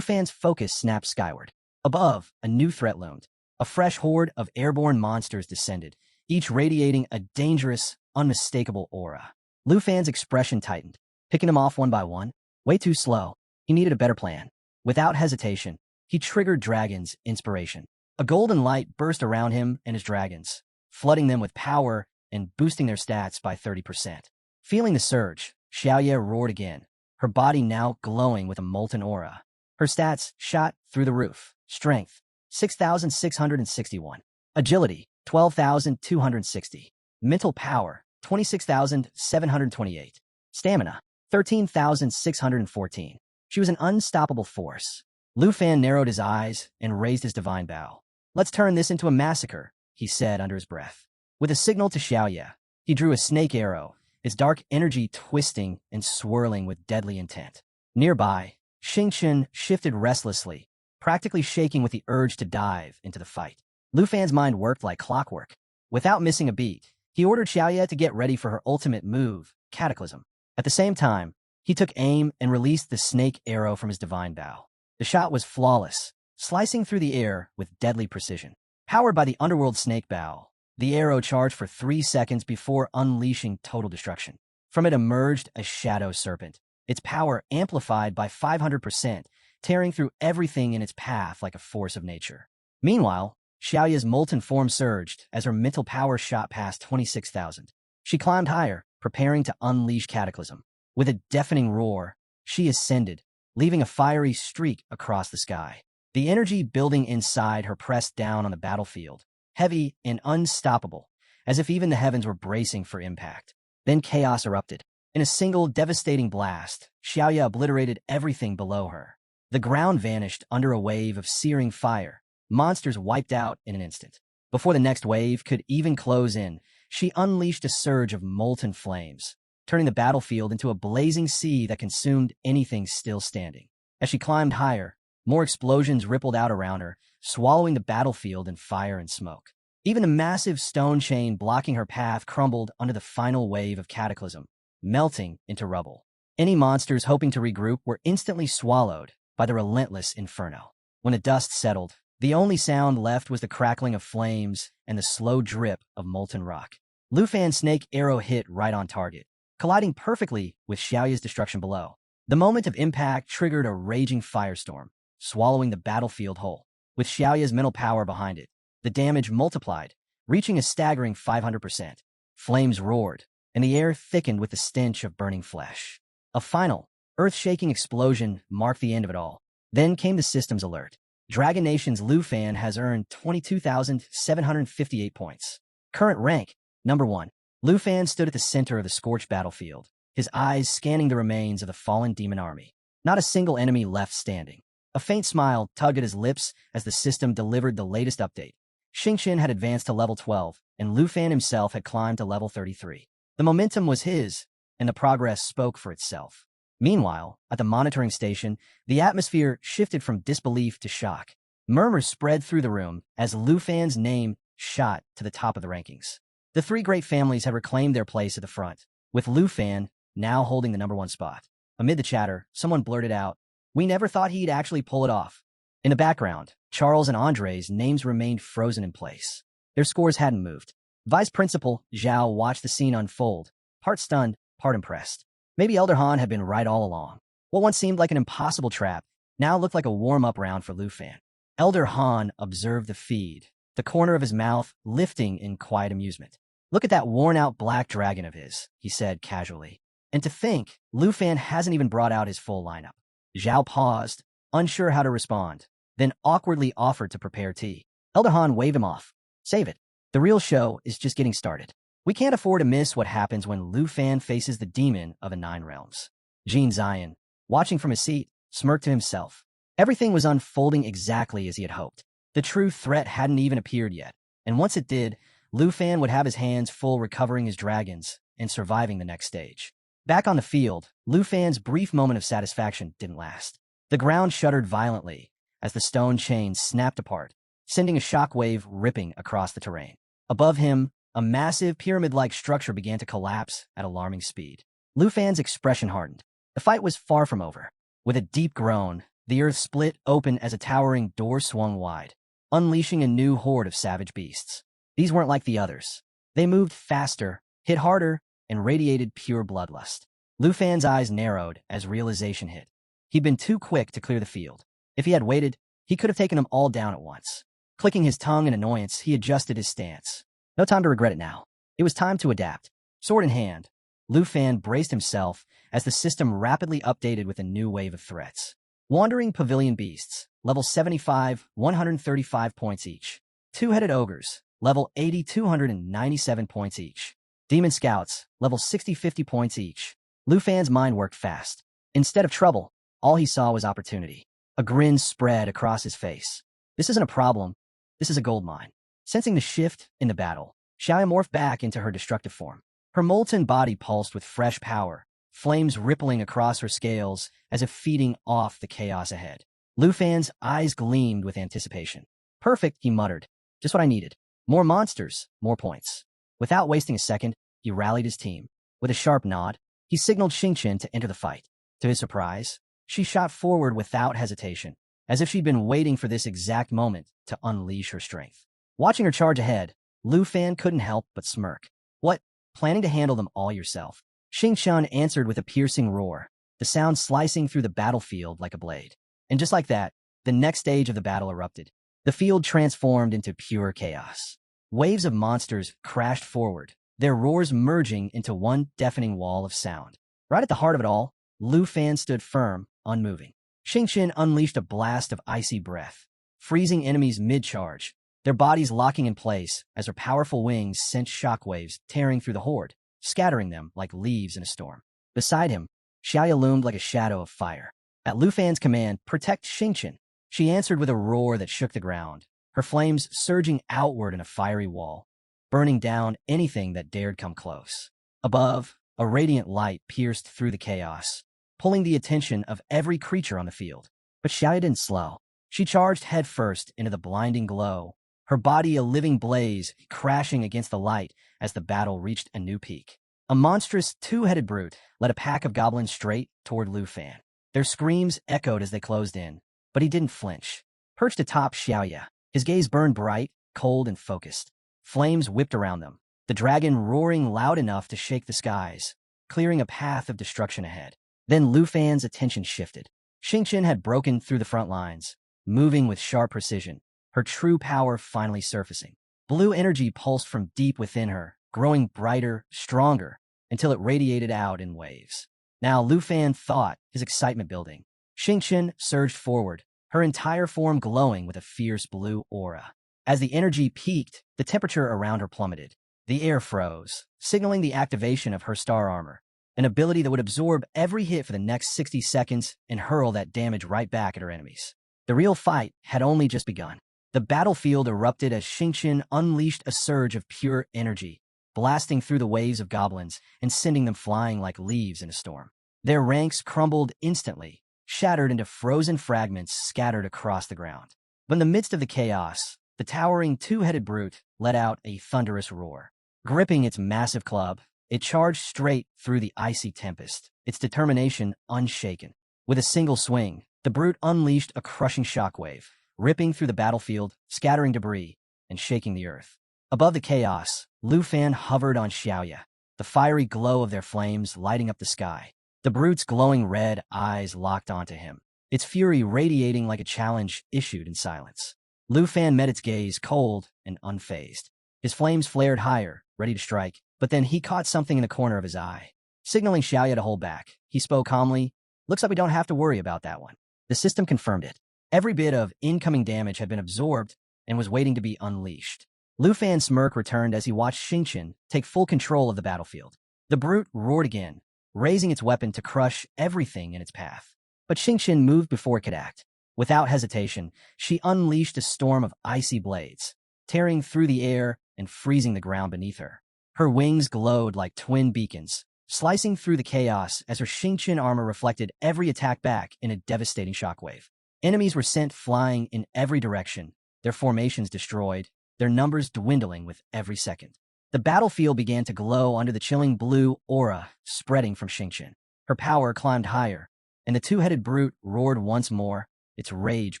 Fan's focus snapped skyward. Above, a new threat loomed. A fresh horde of airborne monsters descended, each radiating a dangerous, unmistakable aura. Lu Fan's expression tightened, picking them off one by one. Way too slow. He needed a better plan. Without hesitation, he triggered Dragon's inspiration. A golden light burst around him and his dragons, flooding them with power and boosting their stats by 30%. Feeling the surge, Xiaoya roared again, her body now glowing with a molten aura. Her stats shot through the roof. Strength, 6,661. Agility, 12,260. Mental power, 26,728. Stamina, 13,614. She was an unstoppable force. Lu Fan narrowed his eyes and raised his divine bow. "Let's turn this into a massacre," he said under his breath. With a signal to Xiaoya, he drew a snake arrow, its dark energy twisting and swirling with deadly intent. Nearby, Xingqian shifted restlessly, practically shaking with the urge to dive into the fight. Lu Fan's mind worked like clockwork. Without missing a beat, he ordered Xiaoya to get ready for her ultimate move, Cataclysm. At the same time, he took aim and released the snake arrow from his divine bow. The shot was flawless, slicing through the air with deadly precision. Powered by the underworld snake bow, the arrow charged for 3 seconds before unleashing total destruction. From it emerged a shadow serpent, its power amplified by 500%, tearing through everything in its path like a force of nature. Meanwhile, Xiaoya's molten form surged as her mental power shot past 26,000. She climbed higher, preparing to unleash Cataclysm. With a deafening roar, she ascended, leaving a fiery streak across the sky. The energy building inside her pressed down on the battlefield, heavy and unstoppable, as if even the heavens were bracing for impact. Then chaos erupted. In a single devastating blast, Xiaoya obliterated everything below her. The ground vanished under a wave of searing fire. Monsters wiped out in an instant. Before the next wave could even close in, she unleashed a surge of molten flames, turning the battlefield into a blazing sea that consumed anything still standing. As she climbed higher, more explosions rippled out around her, swallowing the battlefield in fire and smoke. Even the massive stone chain blocking her path crumbled under the final wave of Cataclysm, melting into rubble. Any monsters hoping to regroup were instantly swallowed by the relentless inferno. When the dust settled, the only sound left was the crackling of flames and the slow drip of molten rock. Lu Fan's snake arrow hit right on target, colliding perfectly with Xiaoya's destruction below. The moment of impact triggered a raging firestorm, swallowing the battlefield whole. With Xiaoya's mental power behind it, the damage multiplied, reaching a staggering 500%. Flames roared, and the air thickened with the stench of burning flesh. A final, earth-shaking explosion marked the end of it all. Then came the system's alert. Dragon Nation's Lu Fan has earned 22,758 points. Current rank, number 1. Lu Fan stood at the center of the scorched battlefield, his eyes scanning the remains of the fallen demon army. Not a single enemy left standing. A faint smile tugged at his lips as the system delivered the latest update. Xingqian had advanced to level 12, and Lu Fan himself had climbed to level 33. The momentum was his, and the progress spoke for itself. Meanwhile, at the monitoring station, the atmosphere shifted from disbelief to shock. Murmurs spread through the room as Lu Fan's name shot to the top of the rankings. The three great families had reclaimed their place at the front, with Lu Fan now holding the #1 spot. Amid the chatter, someone blurted out, "We never thought he'd actually pull it off." In the background, Charles and Andre's names remained frozen in place. Their scores hadn't moved. Vice Principal Zhao watched the scene unfold, part stunned, part impressed. Maybe Elder Han had been right all along. What once seemed like an impossible trap now looked like a warm-up round for Lu Fan. Elder Han observed the feed, the corner of his mouth lifting in quiet amusement. "Look at that worn-out black dragon of his," he said casually. "And to think, Lu Fan hasn't even brought out his full lineup." Zhao paused, unsure how to respond, then awkwardly offered to prepare tea. Elder Han waved him off. "Save it. The real show is just getting started. We can't afford to miss what happens when Lu Fan faces the demon of the Nine Realms." Jin Zion, watching from his seat, smirked to himself. Everything was unfolding exactly as he had hoped. The true threat hadn't even appeared yet, and once it did, Lu Fan would have his hands full recovering his dragons and surviving the next stage. Back on the field, Lu Fan's brief moment of satisfaction didn't last. The ground shuddered violently as the stone chains snapped apart, sending a shockwave ripping across the terrain. Above him, a massive pyramid-like structure began to collapse at alarming speed. Lu Fan's expression hardened. The fight was far from over. With a deep groan, the earth split open as a towering door swung wide, unleashing a new horde of savage beasts. These weren't like the others. They moved faster, hit harder, and radiated pure bloodlust. Lu Fan's eyes narrowed as realization hit. He'd been too quick to clear the field. If he had waited, he could have taken them all down at once. Clicking his tongue in annoyance, he adjusted his stance. No time to regret it now. It was time to adapt. Sword in hand, Lu Fan braced himself as the system rapidly updated with a new wave of threats. Wandering Pavilion Beasts, level 75, 135 points each. Two-Headed Ogres, level 80, 297 points each. Demon Scouts, level 60, 50 points each. Lu Fan's mind worked fast. Instead of trouble, all he saw was opportunity. A grin spread across his face. This isn't a problem. This is a gold mine. Sensing the shift in the battle, Xiao morphed back into her destructive form. Her molten body pulsed with fresh power, flames rippling across her scales as if feeding off the chaos ahead. Lu Fan's eyes gleamed with anticipation. "Perfect," he muttered. "Just what I needed. More monsters, more points." Without wasting a second, he rallied his team. With a sharp nod, he signaled Xingqian to enter the fight. To his surprise, she shot forward without hesitation, as if she'd been waiting for this exact moment to unleash her strength. Watching her charge ahead, Lu Fan couldn't help but smirk. "What, planning to handle them all yourself?" Xingqian answered with a piercing roar, the sound slicing through the battlefield like a blade. And just like that, the next stage of the battle erupted. The field transformed into pure chaos. Waves of monsters crashed forward, their roars merging into one deafening wall of sound. Right at the heart of it all, Lu Fan stood firm, unmoving. Xingqian unleashed a blast of icy breath, freezing enemies mid-charge, their bodies locking in place as her powerful wings sent shockwaves tearing through the horde, scattering them like leaves in a storm. Beside him, Xiaoya loomed like a shadow of fire. At Lu Fan's command, "Protect Xingqian," she answered with a roar that shook the ground, her flames surging outward in a fiery wall, burning down anything that dared come close. Above, a radiant light pierced through the chaos, pulling the attention of every creature on the field. But Xiaoya didn't slow. She charged headfirst into the blinding glow, her body a living blaze crashing against the light as the battle reached a new peak. A monstrous two-headed brute led a pack of goblins straight toward Lu Fan. Their screams echoed as they closed in, but he didn't flinch. Perched atop Xiaoya, his gaze burned bright, cold, and focused. Flames whipped around them, the dragon roaring loud enough to shake the skies, clearing a path of destruction ahead. Then Lu Fan's attention shifted. Xingqian had broken through the front lines, moving with sharp precision, her true power finally surfacing. Blue energy pulsed from deep within her, growing brighter, stronger, until it radiated out in waves. Now Lu Fan thought, his excitement building. Xingqian surged forward, her entire form glowing with a fierce blue aura. As the energy peaked, the temperature around her plummeted. The air froze, signaling the activation of her star armor. an ability that would absorb every hit for the next 60 seconds and hurl that damage right back at her enemies. The real fight had only just begun. The battlefield erupted as Xingqian unleashed a surge of pure energy, blasting through the waves of goblins and sending them flying like leaves in a storm. Their ranks crumbled instantly, shattered into frozen fragments scattered across the ground. But in the midst of the chaos, the towering two-headed brute let out a thunderous roar. Gripping its massive club, it charged straight through the icy tempest, its determination unshaken. With a single swing, the brute unleashed a crushing shockwave, ripping through the battlefield, scattering debris, and shaking the earth. Above the chaos, Lu Fan hovered on Xiaoya, the fiery glow of their flames lighting up the sky. The brute's glowing red eyes locked onto him, its fury radiating like a challenge issued in silence. Lu Fan met its gaze, cold and unfazed. His flames flared higher, ready to strike, but then he caught something in the corner of his eye. Signaling Xiaoya to hold back, he spoke calmly, "Looks like we don't have to worry about that one." The system confirmed it. Every bit of incoming damage had been absorbed and was waiting to be unleashed. Lu Fan's smirk returned as he watched Xingqian take full control of the battlefield. The brute roared again, raising its weapon to crush everything in its path. But Xingqian moved before it could act. Without hesitation, she unleashed a storm of icy blades, tearing through the air and freezing the ground beneath her. Her wings glowed like twin beacons, slicing through the chaos as her Xingqian armor reflected every attack back in a devastating shockwave. Enemies were sent flying in every direction, their formations destroyed, their numbers dwindling with every second. The battlefield began to glow under the chilling blue aura spreading from Xingqian. Her power climbed higher, and the two-headed brute roared once more, its rage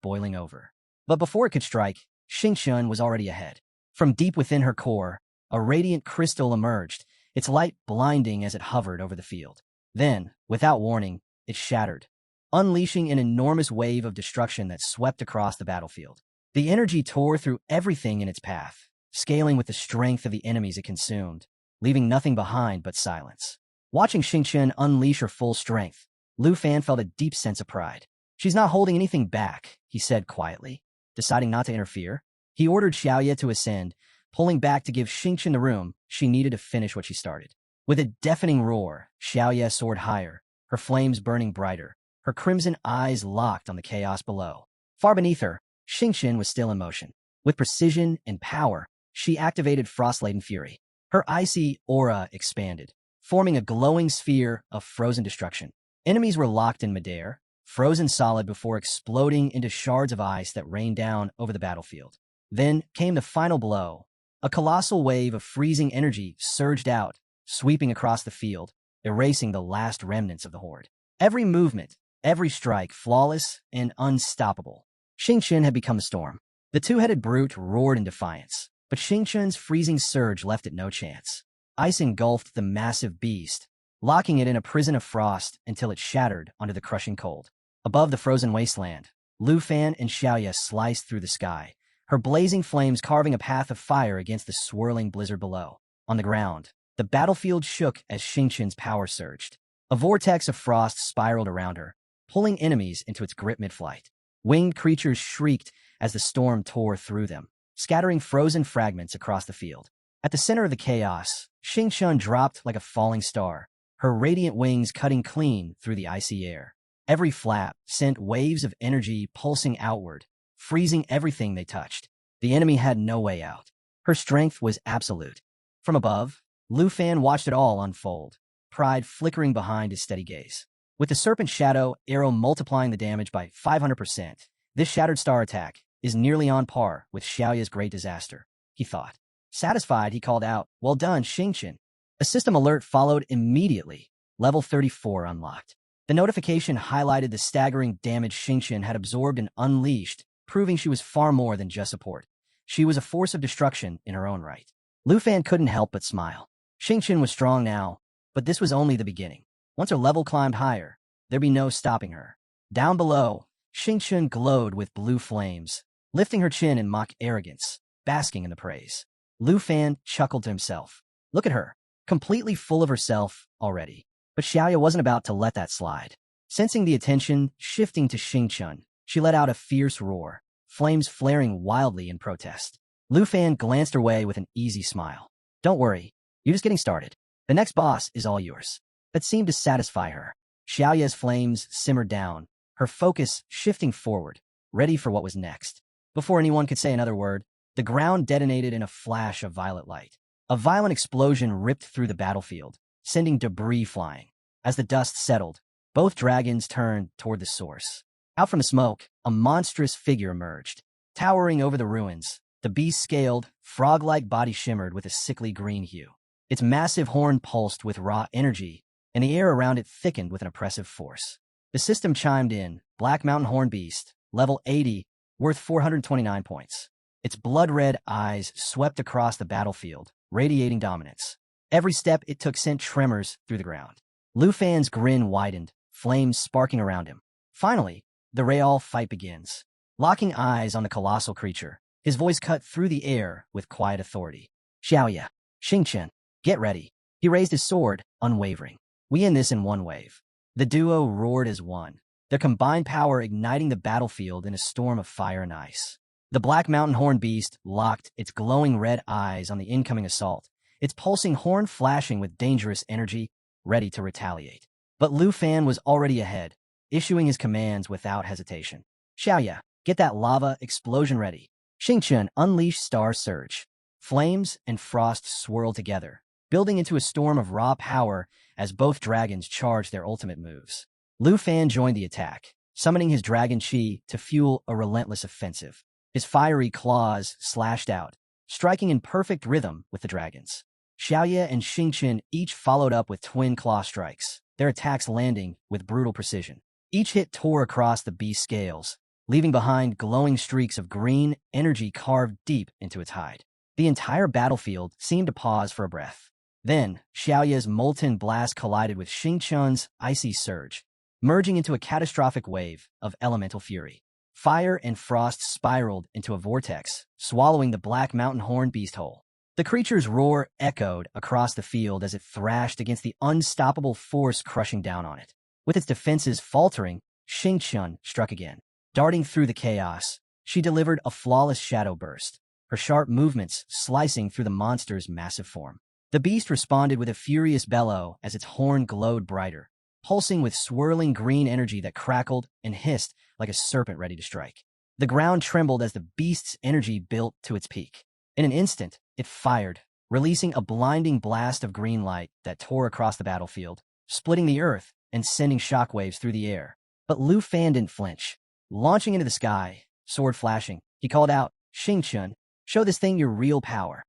boiling over. But before it could strike, Xingqian was already ahead. From deep within her core, a radiant crystal emerged, its light blinding as it hovered over the field. Then, without warning, it shattered, unleashing an enormous wave of destruction that swept across the battlefield. The energy tore through everything in its path, scaling with the strength of the enemies it consumed, leaving nothing behind but silence. Watching Xingqian unleash her full strength, Lu Fan felt a deep sense of pride. "She's not holding anything back," he said quietly. Deciding not to interfere, he ordered Xiaoya to ascend, pulling back to give Xingqian the room she needed to finish what she started. With a deafening roar, Xiaoya soared higher, her flames burning brighter, her crimson eyes locked on the chaos below. Far beneath her, Xingqian was still in motion. With precision and power, she activated Frost-Laden Fury. Her icy aura expanded, forming a glowing sphere of frozen destruction. Enemies were locked in midair, frozen solid before exploding into shards of ice that rained down over the battlefield. Then came the final blow. A colossal wave of freezing energy surged out, sweeping across the field, erasing the last remnants of the horde. Every movement, every strike flawless and unstoppable. Xingqian had become a storm. The two-headed brute roared in defiance, but Xingqian's freezing surge left it no chance. Ice engulfed the massive beast, locking it in a prison of frost until it shattered under the crushing cold. Above the frozen wasteland, Lu Fan and Xiaoya sliced through the sky, her blazing flames carving a path of fire against the swirling blizzard below. On the ground, the battlefield shook as Xingqian's power surged. A vortex of frost spiraled around her, pulling enemies into its grip mid-flight. Winged creatures shrieked as the storm tore through them, scattering frozen fragments across the field. At the center of the chaos, Xingqian dropped like a falling star, her radiant wings cutting clean through the icy air. Every flap sent waves of energy pulsing outward, freezing everything they touched. The enemy had no way out. Her strength was absolute. From above, Lu Fan watched it all unfold, pride flickering behind his steady gaze. With the Serpent Shadow arrow multiplying the damage by 500%, this Shattered Star attack is nearly on par with Xiaoya's Great Disaster, he thought. Satisfied, he called out, "Well done, Xingqian." A system alert followed immediately, level 34 unlocked. The notification highlighted the staggering damage Xingqian had absorbed and unleashed, proving she was far more than just support. She was a force of destruction in her own right. Lu Fan couldn't help but smile. Xingqian was strong now, but this was only the beginning. Once her level climbed higher, there'd be no stopping her. Down below, Xingqian glowed with blue flames, lifting her chin in mock arrogance, basking in the praise. Lu Fan chuckled to himself. Look at her, completely full of herself already. But Xiaoya wasn't about to let that slide. Sensing the attention shifting to Xingqian, she let out a fierce roar, flames flaring wildly in protest. Lu Fan glanced her way with an easy smile. "Don't worry, you're just getting started. The next boss is all yours." that seemed to satisfy her. Xiaoya's flames simmered down, her focus shifting forward, ready for what was next. Before anyone could say another word, the ground detonated in a flash of violet light. A violent explosion ripped through the battlefield, sending debris flying. As the dust settled, both dragons turned toward the source. Out from the smoke, a monstrous figure emerged. Towering over the ruins, the beast's scaled, frog-like body shimmered with a sickly green hue. Its massive horn pulsed with raw energy, and the air around it thickened with an oppressive force. The system chimed in, Black Mountain Horn Beast, level 80, worth 429 points. Its blood-red eyes swept across the battlefield, radiating dominance. Every step it took sent tremors through the ground. Lu Fan's grin widened, flames sparking around him. Finally, the real fight begins. Locking eyes on the colossal creature, his voice cut through the air with quiet authority. Xiaoya, Xingchen, get ready. He raised his sword, unwavering. We end this in one wave. The duo roared as one, their combined power igniting the battlefield in a storm of fire and ice. The Black Mountain Horn Beast locked its glowing red eyes on the incoming assault, its pulsing horn flashing with dangerous energy, ready to retaliate. But Lu Fan was already ahead, issuing his commands without hesitation. Xiaoya, get that lava explosion ready. Xingchen unleashed Star Surge. Flames and frost swirled together, building into a storm of raw power as both dragons charged their ultimate moves. Lu Fan joined the attack, summoning his dragon chi to fuel a relentless offensive. His fiery claws slashed out, striking in perfect rhythm with the dragons. Xiaoya and Xingchen each followed up with twin claw strikes, their attacks landing with brutal precision. Each hit tore across the beast's scales, leaving behind glowing streaks of green energy carved deep into its hide. The entire battlefield seemed to pause for a breath. Then, Xiaoya's molten blast collided with Xingchen's icy surge, merging into a catastrophic wave of elemental fury. Fire and frost spiraled into a vortex, swallowing the Black Mountain Horn Beast whole. The creature's roar echoed across the field as it thrashed against the unstoppable force crushing down on it. With its defenses faltering, Xingchen struck again. Darting through the chaos, she delivered a flawless shadow burst, her sharp movements slicing through the monster's massive form. The beast responded with a furious bellow as its horn glowed brighter, pulsing with swirling green energy that crackled and hissed like a serpent ready to strike. The ground trembled as the beast's energy built to its peak. In an instant, it fired, releasing a blinding blast of green light that tore across the battlefield, splitting the earth and sending shockwaves through the air. But Lu Fan didn't flinch. Launching into the sky, sword flashing, he called out, Xingchen, show this thing your real power.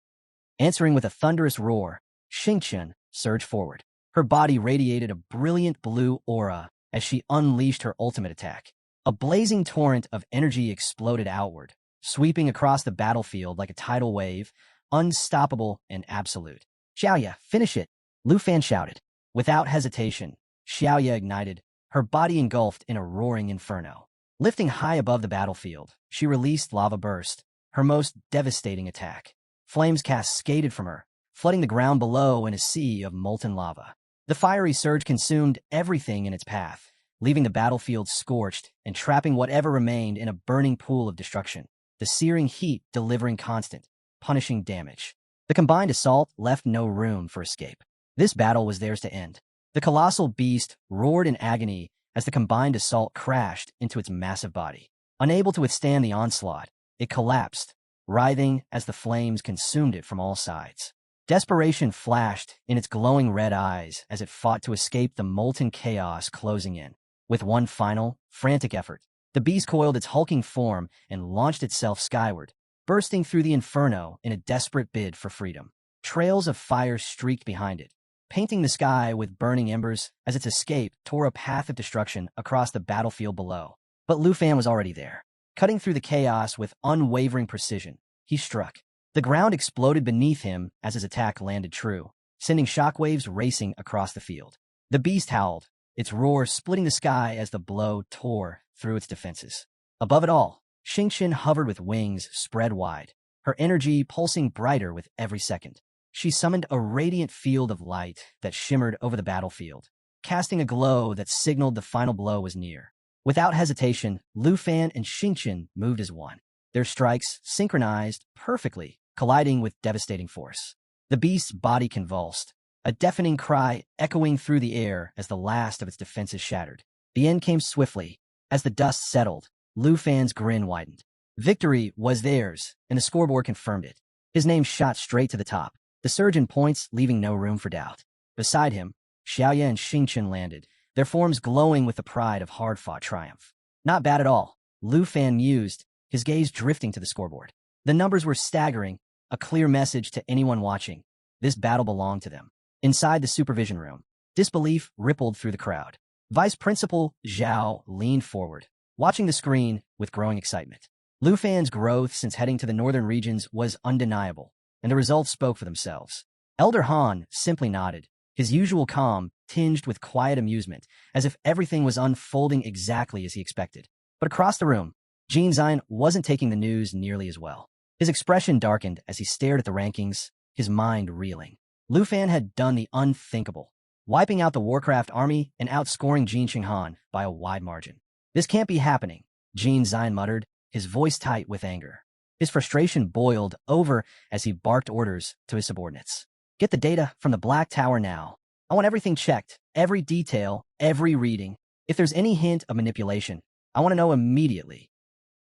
Answering with a thunderous roar, Xingchen surged forward. Her body radiated a brilliant blue aura as she unleashed her ultimate attack. A blazing torrent of energy exploded outward, sweeping across the battlefield like a tidal wave, unstoppable and absolute. Xiaoya, finish it, Lu Fan shouted. Without hesitation, Xiaoya ignited, her body engulfed in a roaring inferno. Lifting high above the battlefield, she released Lava Burst, her most devastating attack. Flames cascaded from her, flooding the ground below in a sea of molten lava. The fiery surge consumed everything in its path, leaving the battlefield scorched and trapping whatever remained in a burning pool of destruction, the searing heat delivering constant, punishing damage. The combined assault left no room for escape. This battle was theirs to end. The colossal beast roared in agony as the combined assault crashed into its massive body. Unable to withstand the onslaught, it collapsed, writhing as the flames consumed it from all sides. Desperation flashed in its glowing red eyes as it fought to escape the molten chaos closing in. With one final, frantic effort, the beast coiled its hulking form and launched itself skyward, bursting through the inferno in a desperate bid for freedom. Trails of fire streaked behind it, painting the sky with burning embers as its escape tore a path of destruction across the battlefield below. But Lu Fan was already there. Cutting through the chaos with unwavering precision, he struck. The ground exploded beneath him as his attack landed true, sending shockwaves racing across the field. The beast howled, its roar splitting the sky as the blow tore through its defenses. Above it all, Xingchen hovered with wings spread wide, her energy pulsing brighter with every second. She summoned a radiant field of light that shimmered over the battlefield, casting a glow that signaled the final blow was near. Without hesitation, Lu Fan and Xingchen moved as one, their strikes synchronized perfectly, colliding with devastating force. The beast's body convulsed, a deafening cry echoing through the air as the last of its defenses shattered. The end came swiftly. As the dust settled, Lu Fan's grin widened. Victory was theirs, and the scoreboard confirmed it. His name shot straight to the top, the surge in points leaving no room for doubt. Beside him, Xiaoya and Xingchen landed, their forms glowing with the pride of hard-fought triumph. Not bad at all, Lu Fan mused, his gaze drifting to the scoreboard. The numbers were staggering, a clear message to anyone watching. This battle belonged to them. Inside the supervision room, disbelief rippled through the crowd. Vice Principal Zhao leaned forward, watching the screen with growing excitement. Lu Fan's growth since heading to the northern regions was undeniable, and the results spoke for themselves. Elder Han simply nodded, his usual calm tinged with quiet amusement, as if everything was unfolding exactly as he expected. But across the room, Jin Zion wasn't taking the news nearly as well. His expression darkened as he stared at the rankings, his mind reeling. Lu Fan had done the unthinkable, wiping out the Warcraft army and outscoring Jin Qinghan by a wide margin. This can't be happening, Jin Zion muttered, his voice tight with anger. His frustration boiled over as he barked orders to his subordinates. Get the data from the Black Tower now. I want everything checked, every detail, every reading. If there's any hint of manipulation, I want to know immediately.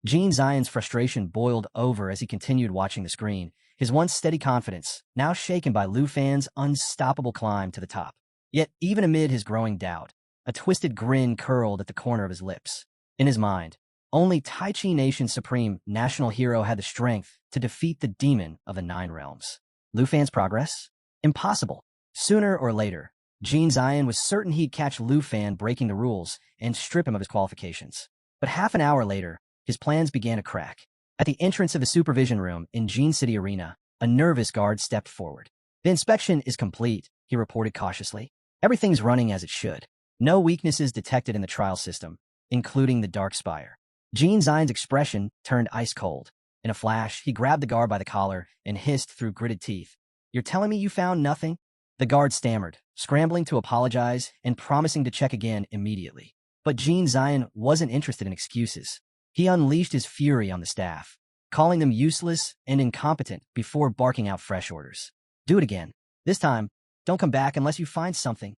Jin Zion's frustration boiled over as he continued watching the screen, his once steady confidence now shaken by Lu Fan's unstoppable climb to the top. Yet, even amid his growing doubt, a twisted grin curled at the corner of his lips. In his mind, only Tai Chi Nation's supreme national hero had the strength to defeat the demon of the Nine Realms. Lu Fan's progress? Impossible. Sooner or later, Jin Zion was certain he'd catch Lu Fan breaking the rules and strip him of his qualifications. But half an hour later, his plans began to crack. At the entrance of the supervision room in Jin City Arena, a nervous guard stepped forward. The inspection is complete, he reported cautiously. Everything's running as it should. No weaknesses detected in the trial system, including the Dark Spire. Jin Zion's expression turned ice cold. In a flash, he grabbed the guard by the collar and hissed through gritted teeth. You're telling me you found nothing? The guard stammered, scrambling to apologize and promising to check again immediately. But Jin Zion wasn't interested in excuses. He unleashed his fury on the staff, calling them useless and incompetent before barking out fresh orders. Do it again. This time, don't come back unless you find something.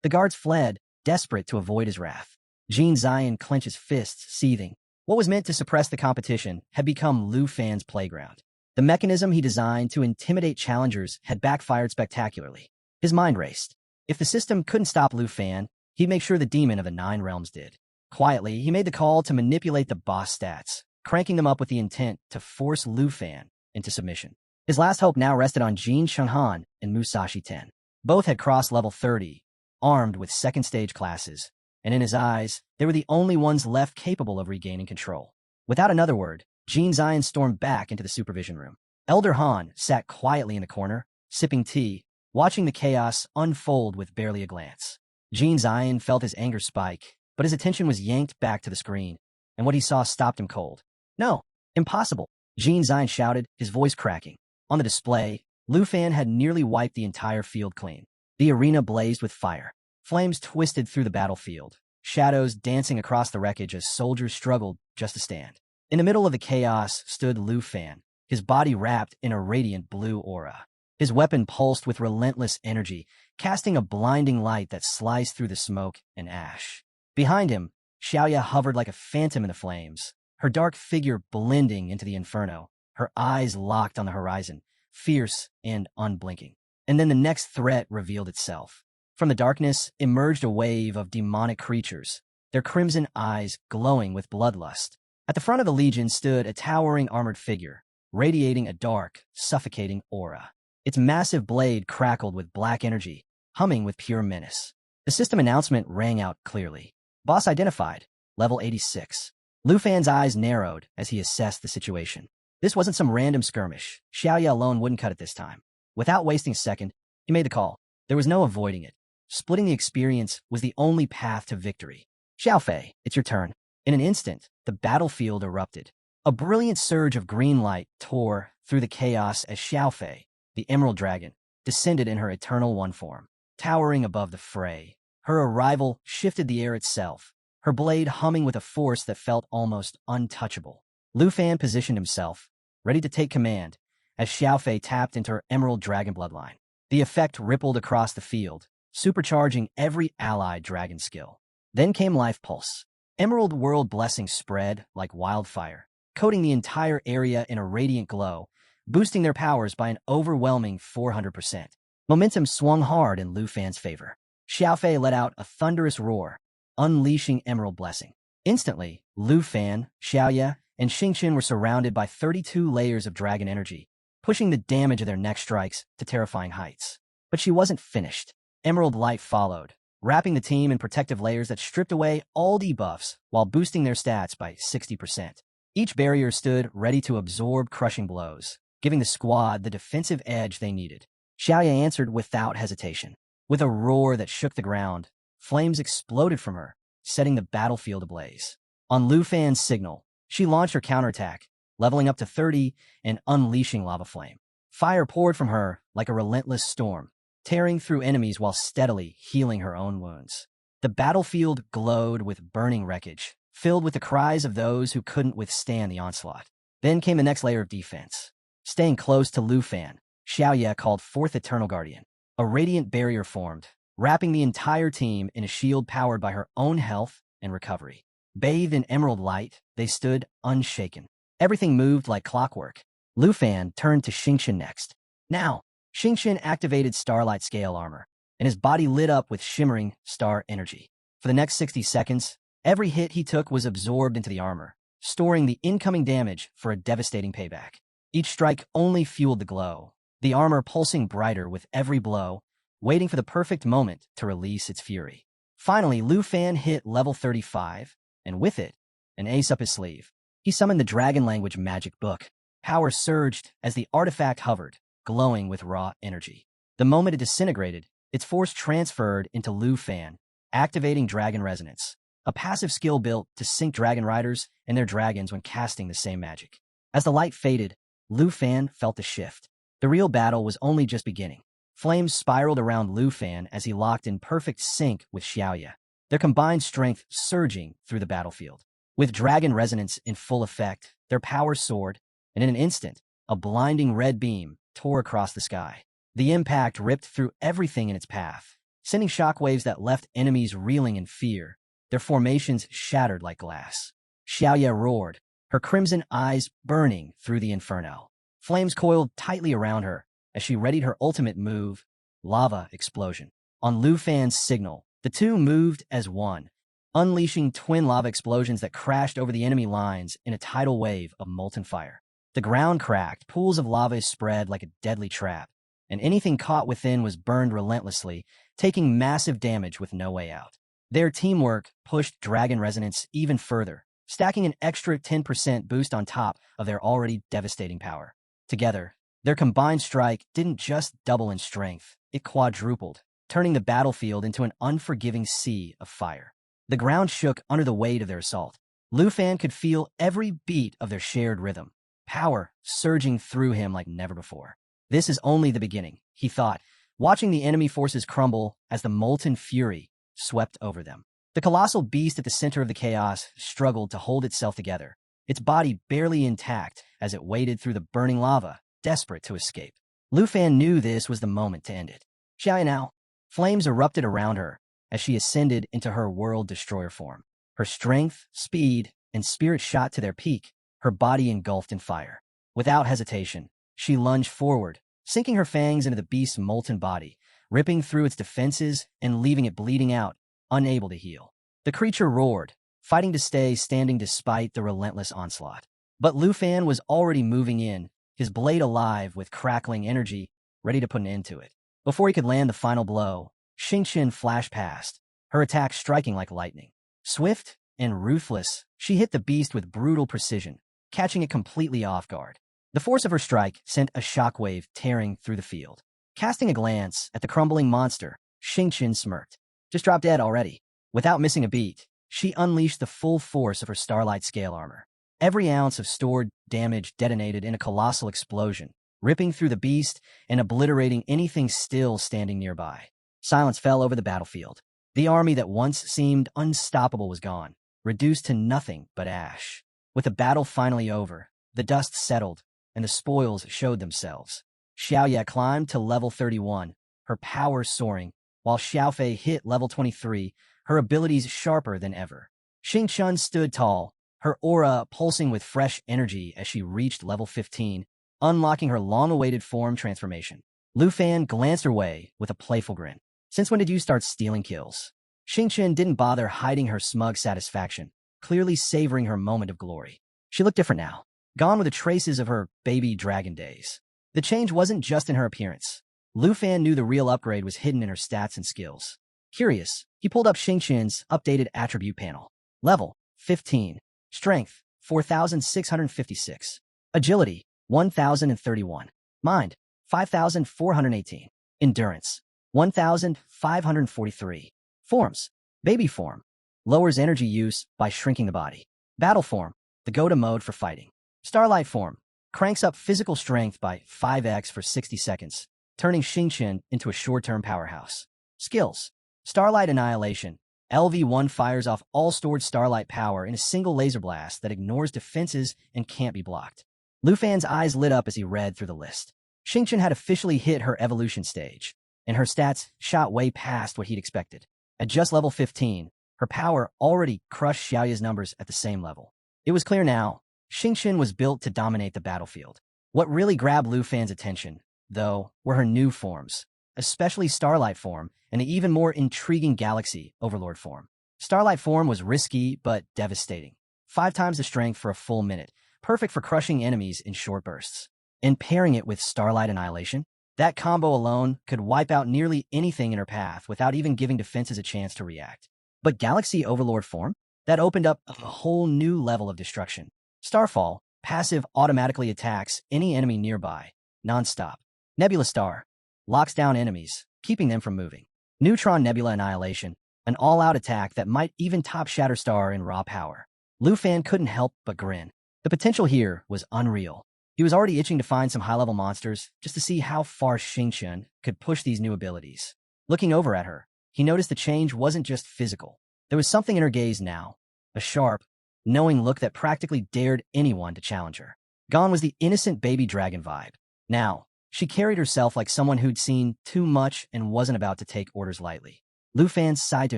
The guards fled, desperate to avoid his wrath. Jin Zion clenched his fists, seething. What was meant to suppress the competition had become Lu Fan's playground. The mechanism he designed to intimidate challengers had backfired spectacularly. His mind raced. If the system couldn't stop Lu Fan, he'd make sure the demon of the Nine Realms did. Quietly, he made the call to manipulate the boss stats, cranking them up with the intent to force Lu Fan into submission. His last hope now rested on Jin Qinghan and Musashi Ten. Both had crossed level 30, armed with second-stage classes, and in his eyes, they were the only ones left capable of regaining control. Without another word, Jin Zion stormed back into the supervision room. Elder Han sat quietly in the corner, sipping tea, watching the chaos unfold with barely a glance. Jin Zion felt his anger spike, but his attention was yanked back to the screen, and what he saw stopped him cold. No, impossible, Jin Zion shouted, his voice cracking. On the display, Lu Fan had nearly wiped the entire field clean. The arena blazed with fire. Flames twisted through the battlefield, shadows dancing across the wreckage as soldiers struggled just to stand. In the middle of the chaos stood Lu Fan, his body wrapped in a radiant blue aura. His weapon pulsed with relentless energy, casting a blinding light that sliced through the smoke and ash. Behind him, Xiaoya hovered like a phantom in the flames, her dark figure blending into the inferno, her eyes locked on the horizon, fierce and unblinking. And then the next threat revealed itself. From the darkness emerged a wave of demonic creatures, their crimson eyes glowing with bloodlust. At the front of the legion stood a towering armored figure, radiating a dark, suffocating aura. Its massive blade crackled with black energy, humming with pure menace. The system announcement rang out clearly. Boss identified, level 86. Lu Fan's eyes narrowed as he assessed the situation. This wasn't some random skirmish. Xiaoya alone wouldn't cut it this time. Without wasting a second, he made the call. There was no avoiding it. Splitting the experience was the only path to victory. Xiaofei, it's your turn. In an instant, the battlefield erupted. A brilliant surge of green light tore through the chaos as Xiaofei, the Emerald Dragon, descended in her Eternal One form. Towering above the fray, her arrival shifted the air itself, her blade humming with a force that felt almost untouchable. Lu Fan positioned himself, ready to take command, as Xiaofei tapped into her Emerald Dragon bloodline. The effect rippled across the field, supercharging every allied dragon skill. Then came Life Pulse. Emerald World Blessing spread like wildfire, coating the entire area in a radiant glow, boosting their powers by an overwhelming 400%. Momentum swung hard in Lu Fan's favor. Xiaofei let out a thunderous roar, unleashing Emerald Blessing. Instantly, Lu Fan, Xiaoye, and Xingqian were surrounded by 32 layers of dragon energy, pushing the damage of their next strikes to terrifying heights. But she wasn't finished. Emerald Light followed, wrapping the team in protective layers that stripped away all debuffs while boosting their stats by 60%. Each barrier stood ready to absorb crushing blows, giving the squad the defensive edge they needed. Xiaoye answered without hesitation. With a roar that shook the ground, flames exploded from her, setting the battlefield ablaze. On Lu Fan's signal, she launched her counterattack, leveling up to 30 and unleashing Lava Flame. Fire poured from her like a relentless storm, tearing through enemies while steadily healing her own wounds. The battlefield glowed with burning wreckage, filled with the cries of those who couldn't withstand the onslaught. Then came the next layer of defense. Staying close to Lu Fan, Xiaoye called forth Eternal Guardian. A radiant barrier formed, wrapping the entire team in a shield powered by her own health and recovery. Bathed in emerald light, they stood unshaken. Everything moved like clockwork. Lu Fan turned to Xingqian next. Now, Xingqian activated Starlight Scale Armor, and his body lit up with shimmering star energy. For the next 60 seconds, every hit he took was absorbed into the armor, storing the incoming damage for a devastating payback. Each strike only fueled the glow, the armor pulsing brighter with every blow, waiting for the perfect moment to release its fury. Finally, Lu Fan hit level 35, and with it, an ace up his sleeve. He summoned the Dragon Language Magic Book. Power surged as the artifact hovered, glowing with raw energy. The moment it disintegrated, its force transferred into Lu Fan, activating Dragon Resonance, a passive skill built to sync dragon riders and their dragons when casting the same magic. As the light faded, Lu Fan felt the shift. The real battle was only just beginning. Flames spiraled around Lu Fan as he locked in perfect sync with Xiaoye, their combined strength surging through the battlefield. With Dragon Resonance in full effect, their power soared, and in an instant, a blinding red beam tore across the sky. The impact ripped through everything in its path, sending shockwaves that left enemies reeling in fear, their formations shattered like glass. Xiaoye roared, her crimson eyes burning through the inferno. Flames coiled tightly around her as she readied her ultimate move, Lava Explosion. On Lu Fan's signal, the two moved as one, unleashing twin lava explosions that crashed over the enemy lines in a tidal wave of molten fire. The ground cracked, pools of lava spread like a deadly trap, and anything caught within was burned relentlessly, taking massive damage with no way out. Their teamwork pushed Dragon Resonance even further, stacking an extra 10% boost on top of their already devastating power. Together, their combined strike didn't just double in strength, it quadrupled, turning the battlefield into an unforgiving sea of fire. The ground shook under the weight of their assault. Lu Fan could feel every beat of their shared rhythm, power surging through him like never before. This is only the beginning, he thought, watching the enemy forces crumble as the molten fury swept over them. The colossal beast at the center of the chaos struggled to hold itself together, its body barely intact as it waded through the burning lava, desperate to escape. Lu Fan knew this was the moment to end it. Xiaoye now. Flames erupted around her as she ascended into her world destroyer form. Her strength, speed, and spirit shot to their peak, her body engulfed in fire. Without hesitation, she lunged forward, sinking her fangs into the beast's molten body, ripping through its defenses and leaving it bleeding out, unable to heal. The creature roared, fighting to stay standing despite the relentless onslaught. But Lu Fan was already moving in, his blade alive with crackling energy, ready to put an end to it. Before he could land the final blow, Xingqian flashed past, her attack striking like lightning. Swift and ruthless, she hit the beast with brutal precision, catching it completely off guard. The force of her strike sent a shockwave tearing through the field. Casting a glance at the crumbling monster, Xingqian smirked. Just dropped dead already. Without missing a beat, she unleashed the full force of her Starlight Scale Armor. Every ounce of stored damage detonated in a colossal explosion, ripping through the beast and obliterating anything still standing nearby. Silence fell over the battlefield. The army that once seemed unstoppable was gone, reduced to nothing but ash. With the battle finally over, the dust settled, and the spoils showed themselves. Xiaoya climbed to level 31, her power soaring, while Xiaofei hit level 23, her abilities sharper than ever. Xingqian stood tall, her aura pulsing with fresh energy as she reached level 15, unlocking her long-awaited form transformation. Lu Fan glanced her way with a playful grin. Since when did you start stealing kills? Xingqian didn't bother hiding her smug satisfaction, clearly savoring her moment of glory. She looked different now, gone with the traces of her baby dragon days. The change wasn't just in her appearance. Lu Fan knew the real upgrade was hidden in her stats and skills. Curious, he pulled up Xingqian's updated attribute panel. Level 15. Strength 4,656. Agility 1,031. Mind 5,418. Endurance 1,543. Forms. Baby form. Lowers energy use by shrinking the body. Battle form. The go-to mode for fighting. Starlight form. Cranks up physical strength by 5x for 60 seconds, turning Xingqian into a short-term powerhouse. Skills. Starlight Annihilation. LV1 fires off all stored starlight power in a single laser blast that ignores defenses and can't be blocked. Lu Fan's eyes lit up as he read through the list. Xingqian had officially hit her evolution stage, and her stats shot way past what he'd expected. At just level 15, her power already crushed Xiaoya's numbers at the same level. It was clear now, Xingqian was built to dominate the battlefield. What really grabbed Lu Fan's attention, though, were her new forms, especially Starlight form and the even more intriguing Galaxy Overlord form. Starlight form was risky but devastating. 5 times the strength for a full minute, perfect for crushing enemies in short bursts. And pairing it with Starlight Annihilation, that combo alone could wipe out nearly anything in her path without even giving defenses a chance to react. But Galaxy Overlord form? That opened up a whole new level of destruction. Starfall, passive automatically attacks any enemy nearby, non-stop. Nebula Star, locks down enemies, keeping them from moving. Neutron Nebula Annihilation, an all-out attack that might even top Shatterstar in raw power. Lu Fan couldn't help but grin. The potential here was unreal. He was already itching to find some high-level monsters just to see how far Xingqian could push these new abilities. Looking over at her, he noticed the change wasn't just physical. There was something in her gaze now, a sharp, knowing look that practically dared anyone to challenge her. Gone was the innocent baby dragon vibe. Now, she carried herself like someone who'd seen too much and wasn't about to take orders lightly. Lu Fan sighed to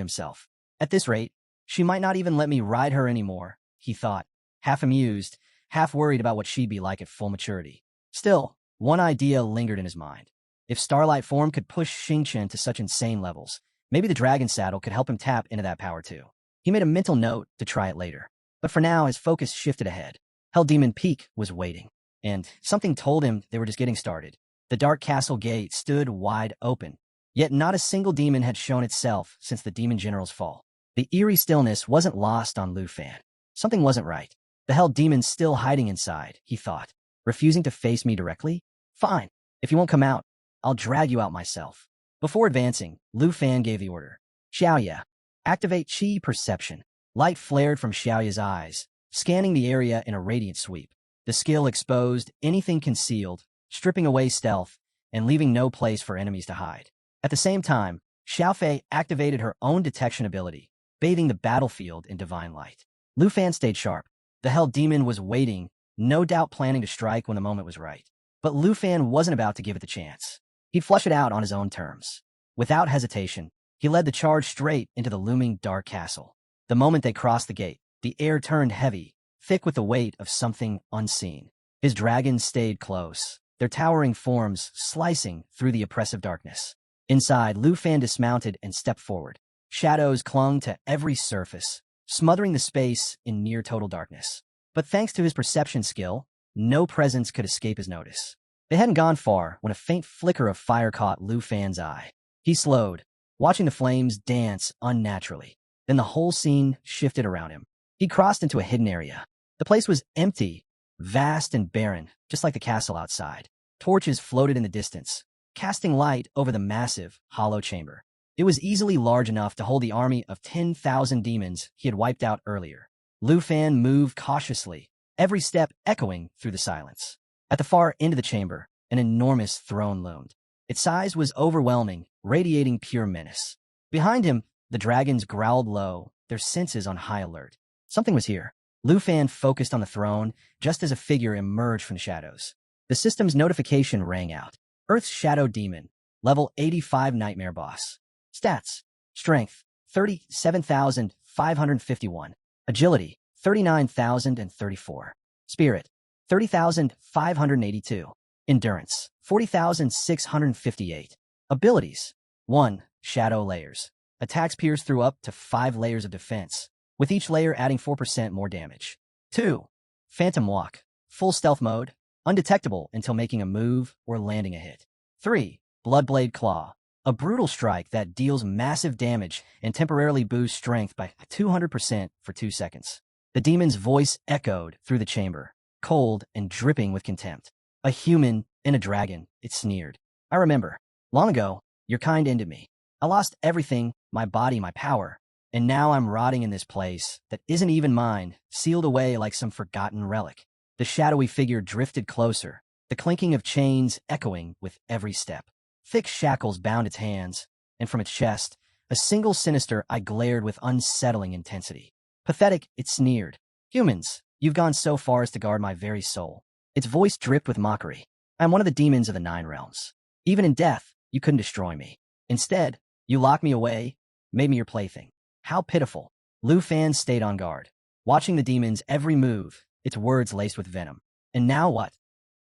himself. At this rate, she might not even let me ride her anymore, he thought, half amused, half worried about what she'd be like at full maturity. Still, one idea lingered in his mind. If Starlight form could push Xingqian to such insane levels, maybe the dragon saddle could help him tap into that power too. He made a mental note to try it later. But for now, his focus shifted ahead. Hell Demon Peak was waiting, and something told him they were just getting started. The Dark Castle gate stood wide open, yet not a single demon had shown itself since the Demon General's fall. The eerie stillness wasn't lost on Lu Fan. Something wasn't right. The Hell Demon's still hiding inside, he thought. Refusing to face me directly? Fine. If you won't come out, I'll drag you out myself. Before advancing, Lu Fan gave the order. Xiaoya, activate Qi Perception. Light flared from Xiaoya's eyes, scanning the area in a radiant sweep. The skill exposed anything concealed, stripping away stealth, and leaving no place for enemies to hide. At the same time, Xiaofei activated her own detection ability, bathing the battlefield in divine light. Lu Fan stayed sharp. The Hell Demon was waiting, no doubt planning to strike when the moment was right. But Lu Fan wasn't about to give it the chance. He'd flush it out on his own terms. Without hesitation, he led the charge straight into the looming dark castle. The moment they crossed the gate, the air turned heavy, thick with the weight of something unseen. His dragons stayed close, their towering forms slicing through the oppressive darkness. Inside, Lu Fan dismounted and stepped forward. Shadows clung to every surface, smothering the space in near-total darkness. But thanks to his perception skill, no presence could escape his notice. They hadn't gone far when a faint flicker of fire caught Lu Fan's eye. He slowed, watching the flames dance unnaturally. Then the whole scene shifted around him. He crossed into a hidden area. The place was empty, vast and barren, just like the castle outside. Torches floated in the distance, casting light over the massive, hollow chamber. It was easily large enough to hold the army of 10,000 demons he had wiped out earlier. Lu Fan moved cautiously, every step echoing through the silence. At the far end of the chamber, an enormous throne loomed. Its size was overwhelming, radiating pure menace. Behind him, the dragons growled low, their senses on high alert. Something was here. Lu Fan focused on the throne just as a figure emerged from the shadows. The system's notification rang out. Earth's Shadow Demon, level 85 Nightmare Boss. Stats: Strength, 37,551. Agility, 39,034. Spirit, 30,582. Endurance, 40,658. Abilities: 1. Shadow Layers. Attacks pierce through up to 5 layers of defense, with each layer adding 4% more damage. 2. Phantom Walk. Full stealth mode, undetectable until making a move or landing a hit. 3. Bloodblade Claw. A brutal strike that deals massive damage and temporarily boosts strength by 200% for 2 seconds. The demon's voice echoed through the chamber, cold and dripping with contempt. A human and a dragon, it sneered. I remember. Long ago, your kind ended me. I lost everything, my body, my power, and now I'm rotting in this place that isn't even mine, sealed away like some forgotten relic. The shadowy figure drifted closer, the clinking of chains echoing with every step. Thick shackles bound its hands, and from its chest, a single sinister eye glared with unsettling intensity. Pathetic, it sneered. Humans, you've gone so far as to guard my very soul. Its voice dripped with mockery. I am one of the demons of the 9 realms. Even in death, you couldn't destroy me. Instead, you locked me away, made me your plaything. How pitiful. Lu Fan stayed on guard, watching the demon's every move, its words laced with venom. And now what?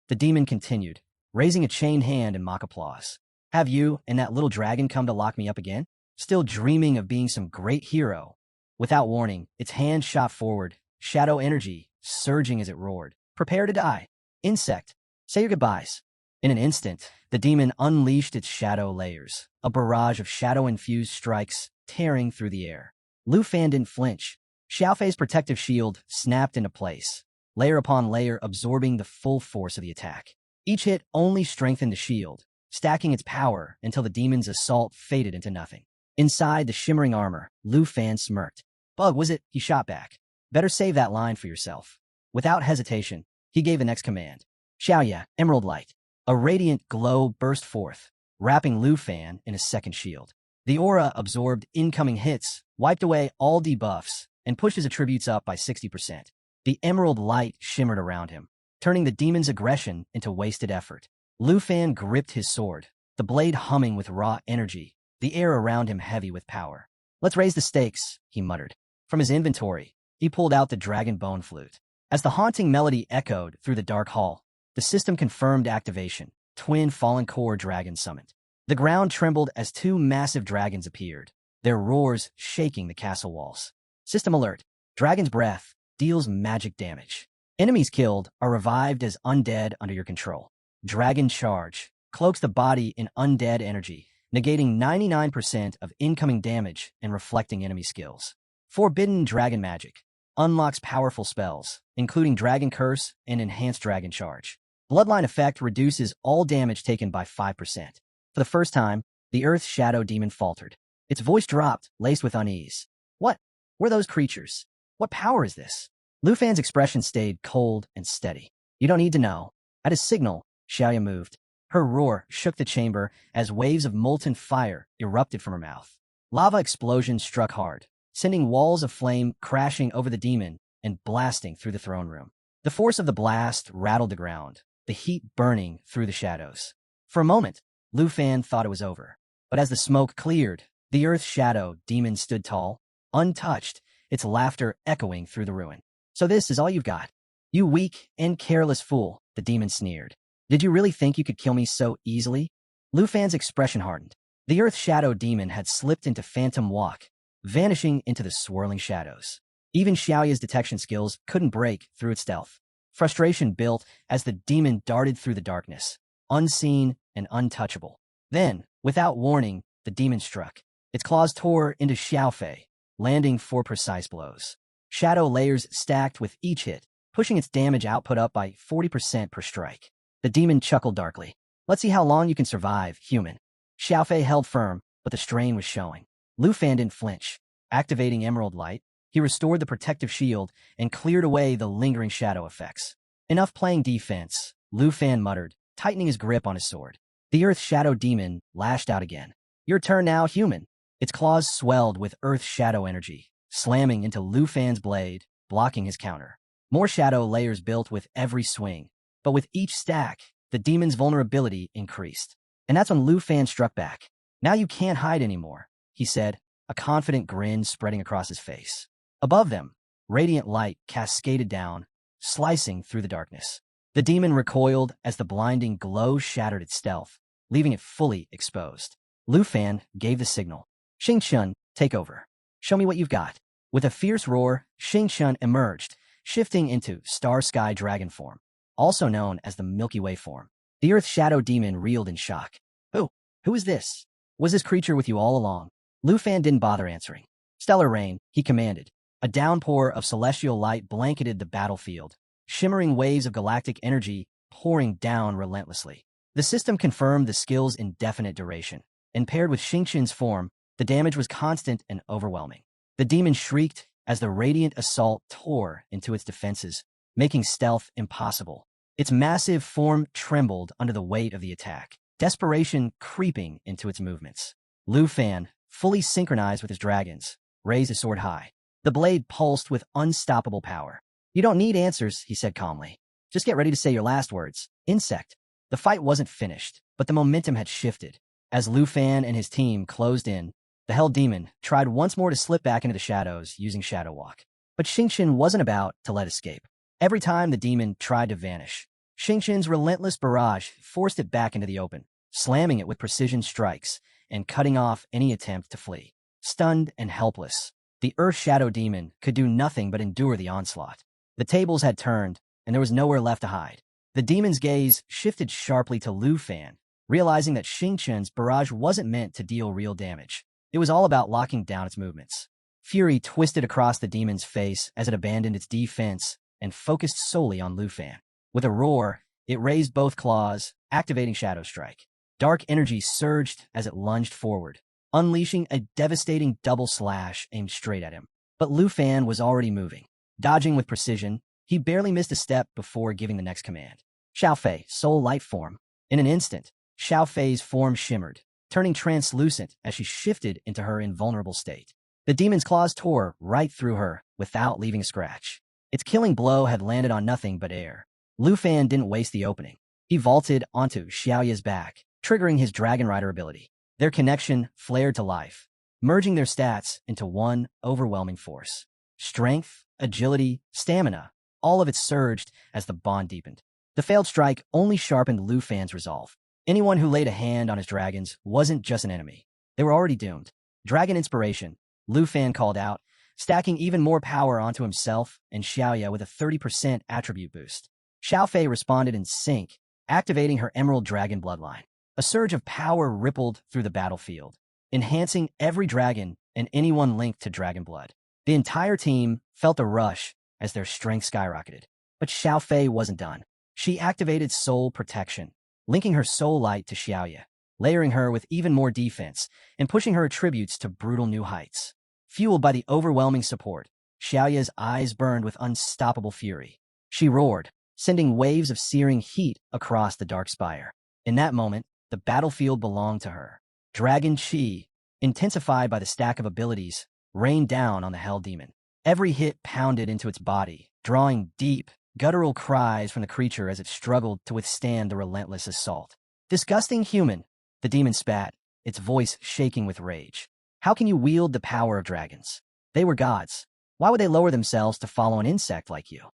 The demon continued, raising a chained hand in mock applause. Have you and that little dragon come to lock me up again? Still dreaming of being some great hero? Without warning, its hand shot forward, shadow energy surging as it roared. Prepare to die. Insect, say your goodbyes. In an instant, the demon unleashed its shadow layers, a barrage of shadow-infused strikes tearing through the air. Lu Fan didn't flinch. Xiaofei's protective shield snapped into place, layer upon layer absorbing the full force of the attack. Each hit only strengthened the shield, stacking its power until the demon's assault faded into nothing. Inside the shimmering armor, Lu Fan smirked. Bug, was it? He shot back. Better save that line for yourself. Without hesitation, he gave the next command. Xiaoya, Emerald Light. A radiant glow burst forth, wrapping Lu Fan in a second shield. The aura absorbed incoming hits, wiped away all debuffs, and pushed his attributes up by 60%. The emerald light shimmered around him, turning the demon's aggression into wasted effort. Lu Fan gripped his sword, the blade humming with raw energy, the air around him heavy with power. Let's raise the stakes, he muttered. From his inventory, he pulled out the dragon bone flute. As the haunting melody echoed through the dark hall, the system confirmed activation. Twin fallen core dragons summoned. The ground trembled as 2 massive dragons appeared, their roars shaking the castle walls. System alert. Dragon's breath deals magic damage. Enemies killed are revived as undead under your control. Dragon charge cloaks the body in undead energy, negating 99% of incoming damage and reflecting enemy skills. Forbidden dragon magic unlocks powerful spells, including Dragon Curse and Enhanced Dragon Charge. Bloodline effect reduces all damage taken by 5%. For the first time, the Earth's Shadow Demon faltered. Its voice dropped, laced with unease. What were those creatures? What power is this? Lu Fan's expression stayed cold and steady. You don't need to know. At his signal, Xiaoya moved. Her roar shook the chamber as waves of molten fire erupted from her mouth. Lava explosions struck hard, sending walls of flame crashing over the demon and blasting through the throne room. The force of the blast rattled the ground, the heat burning through the shadows. For a moment, Lu Fan thought it was over. But as the smoke cleared, the Earth's Shadow Demon stood tall, untouched, its laughter echoing through the ruin. So this is all you've got? You weak and careless fool, the demon sneered. Did you really think you could kill me so easily? Lu Fan's expression hardened. The Earth's Shadow Demon had slipped into phantom walk, vanishing into the swirling shadows. Even Xiaoya's detection skills couldn't break through its stealth. Frustration built as the demon darted through the darkness, unseen and untouchable. Then, without warning, the demon struck. Its claws tore into Xiaofei, landing 4 precise blows. Shadow layers stacked with each hit, pushing its damage output up by 40% per strike. The demon chuckled darkly. Let's see how long you can survive, human. Xiaofei held firm, but the strain was showing. Lu Fan didn't flinch. Activating Emerald Light, he restored the protective shield and cleared away the lingering shadow effects. Enough playing defense, Lu Fan muttered, tightening his grip on his sword. The Earth Shadow Demon lashed out again. Your turn now, human. Its claws swelled with Earth Shadow energy, slamming into Lu Fan's blade, blocking his counter. More shadow layers built with every swing, but with each stack, the demon's vulnerability increased. And that's when Lu Fan struck back. "Now you can't hide anymore," he said, a confident grin spreading across his face. Above them, radiant light cascaded down, slicing through the darkness. The demon recoiled as the blinding glow shattered its stealth, leaving it fully exposed. Lu Fan gave the signal. "Xing Chun, take over. Show me what you've got." With a fierce roar, Xing Chun emerged, shifting into Star Sky Dragon form, also known as the Milky Way form. The Earth Shadow Demon reeled in shock. Who is this? Was this creature with you all along?" Lu Fan didn't bother answering. "Stellar Rain," he commanded. A downpour of celestial light blanketed the battlefield, shimmering waves of galactic energy pouring down relentlessly. The system confirmed the skill's indefinite duration, and paired with Xing Chun's form, the damage was constant and overwhelming. The demon shrieked as the radiant assault tore into its defenses, making stealth impossible. Its massive form trembled under the weight of the attack, desperation creeping into its movements. Lu Fan, fully synchronized with his dragons, raised his sword high. The blade pulsed with unstoppable power. "You don't need answers," he said calmly. "Just get ready to say your last words. Insect." The fight wasn't finished, but the momentum had shifted. As Lu Fan and his team closed in, the Hell Demon tried once more to slip back into the shadows using Shadow Walk. But Xing Chun wasn't about to let escape. Every time the demon tried to vanish, Xing Chun's relentless barrage forced it back into the open, slamming it with precision strikes and cutting off any attempt to flee. Stunned and helpless, the Earth Shadow Demon could do nothing but endure the onslaught. The tables had turned, and there was nowhere left to hide. The demon's gaze shifted sharply to Lu Fan, realizing that Xing Chun's barrage wasn't meant to deal real damage. It was all about locking down its movements. Fury twisted across the demon's face as it abandoned its defense and focused solely on Lu Fan. With a roar, it raised both claws, activating Shadow Strike. Dark energy surged as it lunged forward, unleashing a devastating double slash aimed straight at him. But Lu Fan was already moving. Dodging with precision, he barely missed a step before giving the next command. "Xiao Fei, Soul Light Form." In an instant, Xiao Fei's form shimmered, turning translucent as she shifted into her invulnerable state. The demon's claws tore right through her without leaving a scratch. Its killing blow had landed on nothing but air. Lu Fan didn't waste the opening. He vaulted onto Xiaoya's back, triggering his Dragon Rider ability. Their connection flared to life, merging their stats into one overwhelming force. Strength, agility, stamina, all of it surged as the bond deepened. The failed strike only sharpened Lu Fan's resolve. Anyone who laid a hand on his dragons wasn't just an enemy. They were already doomed. "Dragon Inspiration," Lu Fan called out, stacking even more power onto himself and Xiaoya with a 30% attribute boost. Xiao Fei responded in sync, activating her Emerald Dragon bloodline. A surge of power rippled through the battlefield, enhancing every dragon and anyone linked to dragon blood. The entire team felt a rush as their strength skyrocketed. But Xiao Fei wasn't done. She activated Soul Protection, linking her soul light to Xiaoya, layering her with even more defense and pushing her attributes to brutal new heights. Fueled by the overwhelming support, Xiaoya's eyes burned with unstoppable fury. She roared, sending waves of searing heat across the dark spire. In that moment, the battlefield belonged to her. Dragon Chi, intensified by the stack of abilities, rained down on the Hell Demon. Every hit pounded into its body, drawing deep, guttural cries from the creature as it struggled to withstand the relentless assault. "Disgusting human," the demon spat, its voice shaking with rage. "How can you wield the power of dragons? They were gods. Why would they lower themselves to follow an insect like you?"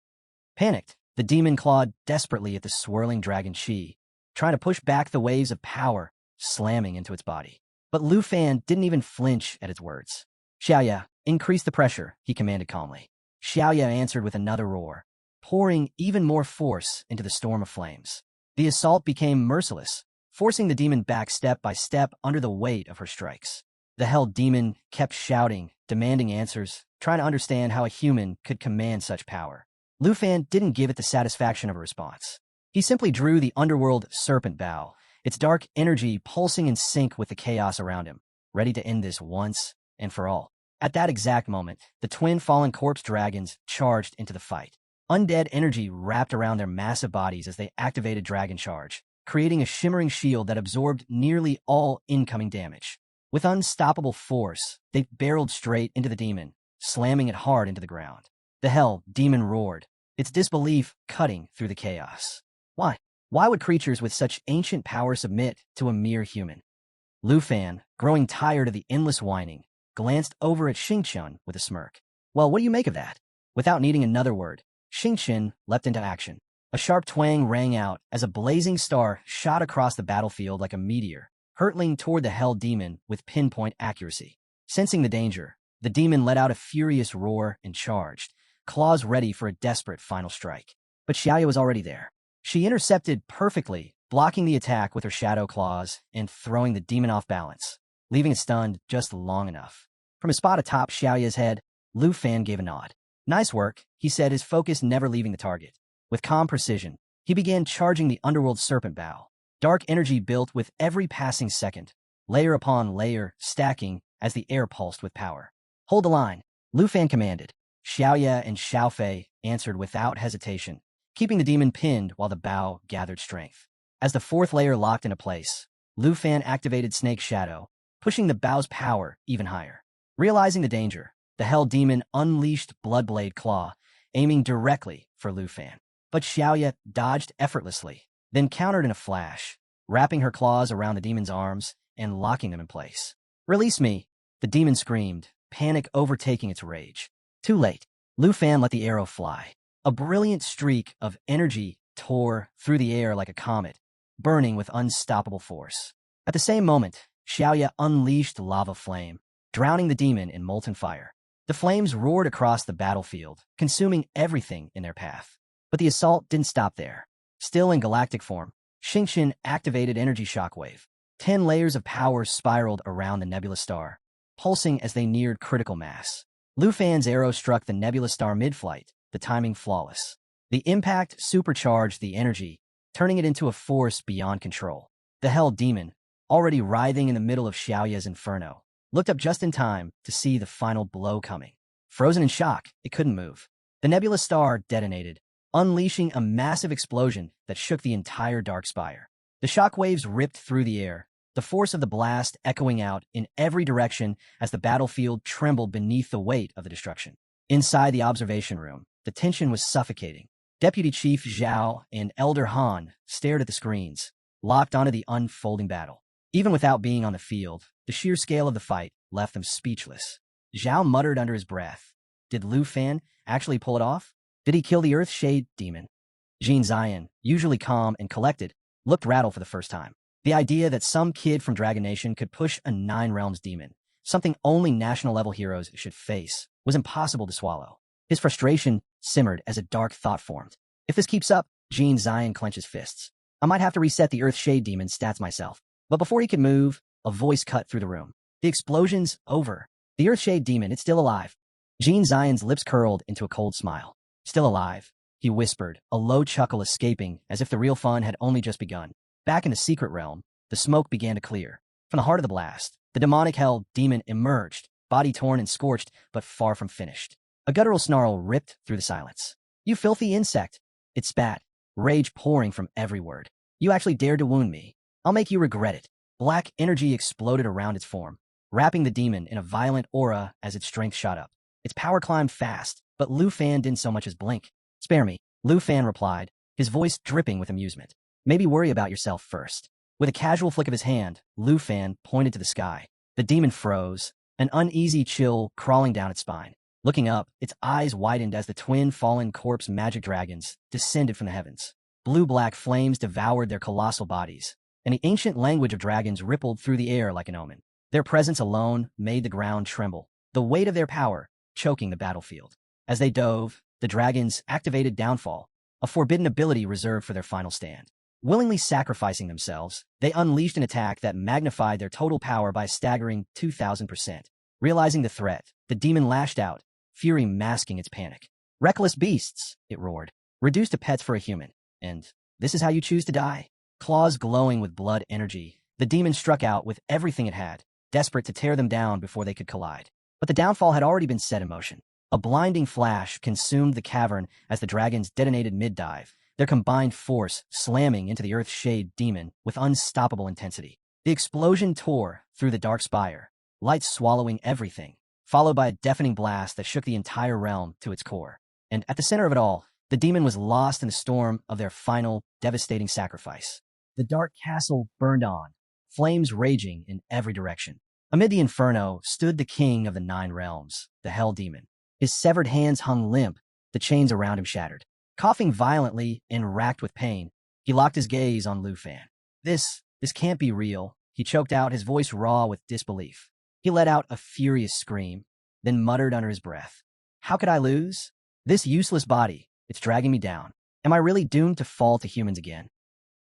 Panicked, the demon clawed desperately at the swirling dragon chi, trying to push back the waves of power slamming into its body. But Lu Fan didn't even flinch at its words. "Xiaoya, increase the pressure," he commanded calmly. Xiaoya answered with another roar, pouring even more force into the storm of flames. The assault became merciless, forcing the demon back step by step under the weight of her strikes. The Hell Demon kept shouting, demanding answers, trying to understand how a human could command such power. Lu Fan didn't give it the satisfaction of a response. He simply drew the underworld serpent bow, its dark energy pulsing in sync with the chaos around him, ready to end this once and for all. At that exact moment, the twin fallen corpse dragons charged into the fight. Undead energy wrapped around their massive bodies as they activated Dragon Charge, creating a shimmering shield that absorbed nearly all incoming damage. With unstoppable force, they barreled straight into the demon, slamming it hard into the ground. The Hell Demon roared, its disbelief cutting through the chaos. "Why? Why would creatures with such ancient power submit to a mere human? Lu Fan, growing tired of the endless whining, glanced over at Xingqian with a smirk. Well, what do you make of that? Without needing another word, Xingqian leapt into action. A sharp twang rang out as a blazing star shot across the battlefield like a meteor, hurtling toward the hell demon with pinpoint accuracy. Sensing the danger, the demon let out a furious roar and charged, claws ready for a desperate final strike. But Xiaoya was already there. She intercepted perfectly, blocking the attack with her shadow claws and throwing the demon off balance, leaving it stunned just long enough. From a spot atop Xiaoya's head, Lu Fan gave a nod. Nice work, he said, his focus never leaving the target. With calm precision, he began charging the underworld serpent bow. Dark energy built with every passing second, layer upon layer, stacking as the air pulsed with power. Hold the line, Lu Fan commanded. Xiaoya and Xiaofei answered without hesitation, keeping the demon pinned while the bow gathered strength. As the fourth layer locked into place, Lu Fan activated Snake Shadow, pushing the bow's power even higher. Realizing the danger, the hell demon unleashed Bloodblade Claw, aiming directly for Lu Fan. But Xiaoya dodged effortlessly, then countered in a flash, wrapping her claws around the demon's arms and locking them in place. Release me, the demon screamed, panic overtaking its rage. Too late. Lu Fan let the arrow fly. A brilliant streak of energy tore through the air like a comet, burning with unstoppable force. At the same moment, Xiaoya unleashed lava flame, drowning the demon in molten fire. The flames roared across the battlefield, consuming everything in their path. But the assault didn't stop there. Still in galactic form, Xingqian activated Energy Shockwave. 10 layers of power spiraled around the nebula star, pulsing as they neared critical mass. Lu Fan's arrow struck the nebula star mid-flight, the timing flawless. The impact supercharged the energy, turning it into a force beyond control. The hell demon, already writhing in the middle of Xiaoya's inferno, looked up just in time to see the final blow coming. Frozen in shock, it couldn't move. The nebula star detonated, unleashing a massive explosion that shook the entire dark spire. The shockwaves ripped through the air, the force of the blast echoing out in every direction as the battlefield trembled beneath the weight of the destruction. Inside the observation room, the tension was suffocating. Deputy Chief Zhao and Elder Han stared at the screens, locked onto the unfolding battle. Even without being on the field, the sheer scale of the fight left them speechless. Zhao muttered under his breath. Did Lu Fan actually pull it off? Did he kill the Earth Shade demon? Jin Zion, usually calm and collected, looked rattled for the first time. The idea that some kid from Dragon Nation could push a 9 realms demon, something only national-level heroes should face, was impossible to swallow. His frustration simmered as a dark thought formed. If this keeps up, Jin Zion clenched his fists. I might have to reset the Earth Shade demon's stats myself. But before he could move, a voice cut through the room. The explosion's over. The Earth Shade demon, it's still alive. Jin Zion's lips curled into a cold smile. Still alive, he whispered, a low chuckle escaping as if the real fun had only just begun. Back in the secret realm, the smoke began to clear. From the heart of the blast, the demonic hell demon emerged, body torn and scorched, but far from finished. A guttural snarl ripped through the silence. You filthy insect! It spat, rage pouring from every word. You actually dared to wound me. I'll make you regret it. Black energy exploded around its form, wrapping the demon in a violent aura as its strength shot up. Its power climbed fast, but Lu Fan didn't so much as blink. Spare me, Lu Fan replied, his voice dripping with amusement. Maybe worry about yourself first. With a casual flick of his hand, Lu Fan pointed to the sky. The demon froze, an uneasy chill crawling down its spine. Looking up, its eyes widened as the twin fallen corpse magic dragons descended from the heavens. Blue-black flames devoured their colossal bodies, and the ancient language of dragons rippled through the air like an omen. Their presence alone made the ground tremble, the weight of their power choking the battlefield. As they dove, the dragons activated Downfall, a forbidden ability reserved for their final stand. Willingly sacrificing themselves, they unleashed an attack that magnified their total power by a staggering 2,000%. Realizing the threat, the demon lashed out, fury masking its panic. Reckless beasts, it roared, reduced to pets for a human. And this is how you choose to die? Claws glowing with blood energy, the demon struck out with everything it had, desperate to tear them down before they could collide. But the downfall had already been set in motion. A blinding flash consumed the cavern as the dragons detonated mid-dive, their combined force slamming into the Earth Shade demon with unstoppable intensity. The explosion tore through the dark spire, light swallowing everything, followed by a deafening blast that shook the entire realm to its core. And at the center of it all, The demon was lost in the storm of their final, devastating sacrifice. The dark castle burned on, flames raging in every direction. Amid the inferno stood the king of the 9 realms, the Hell Demon. His severed hands hung limp, the chains around him shattered. Coughing violently and racked with pain, he locked his gaze on Lu Fan. This can't be real, he choked out, his voice raw with disbelief. He let out a furious scream, then muttered under his breath. How could I lose? This useless body, it's dragging me down. Am I really doomed to fall to humans again?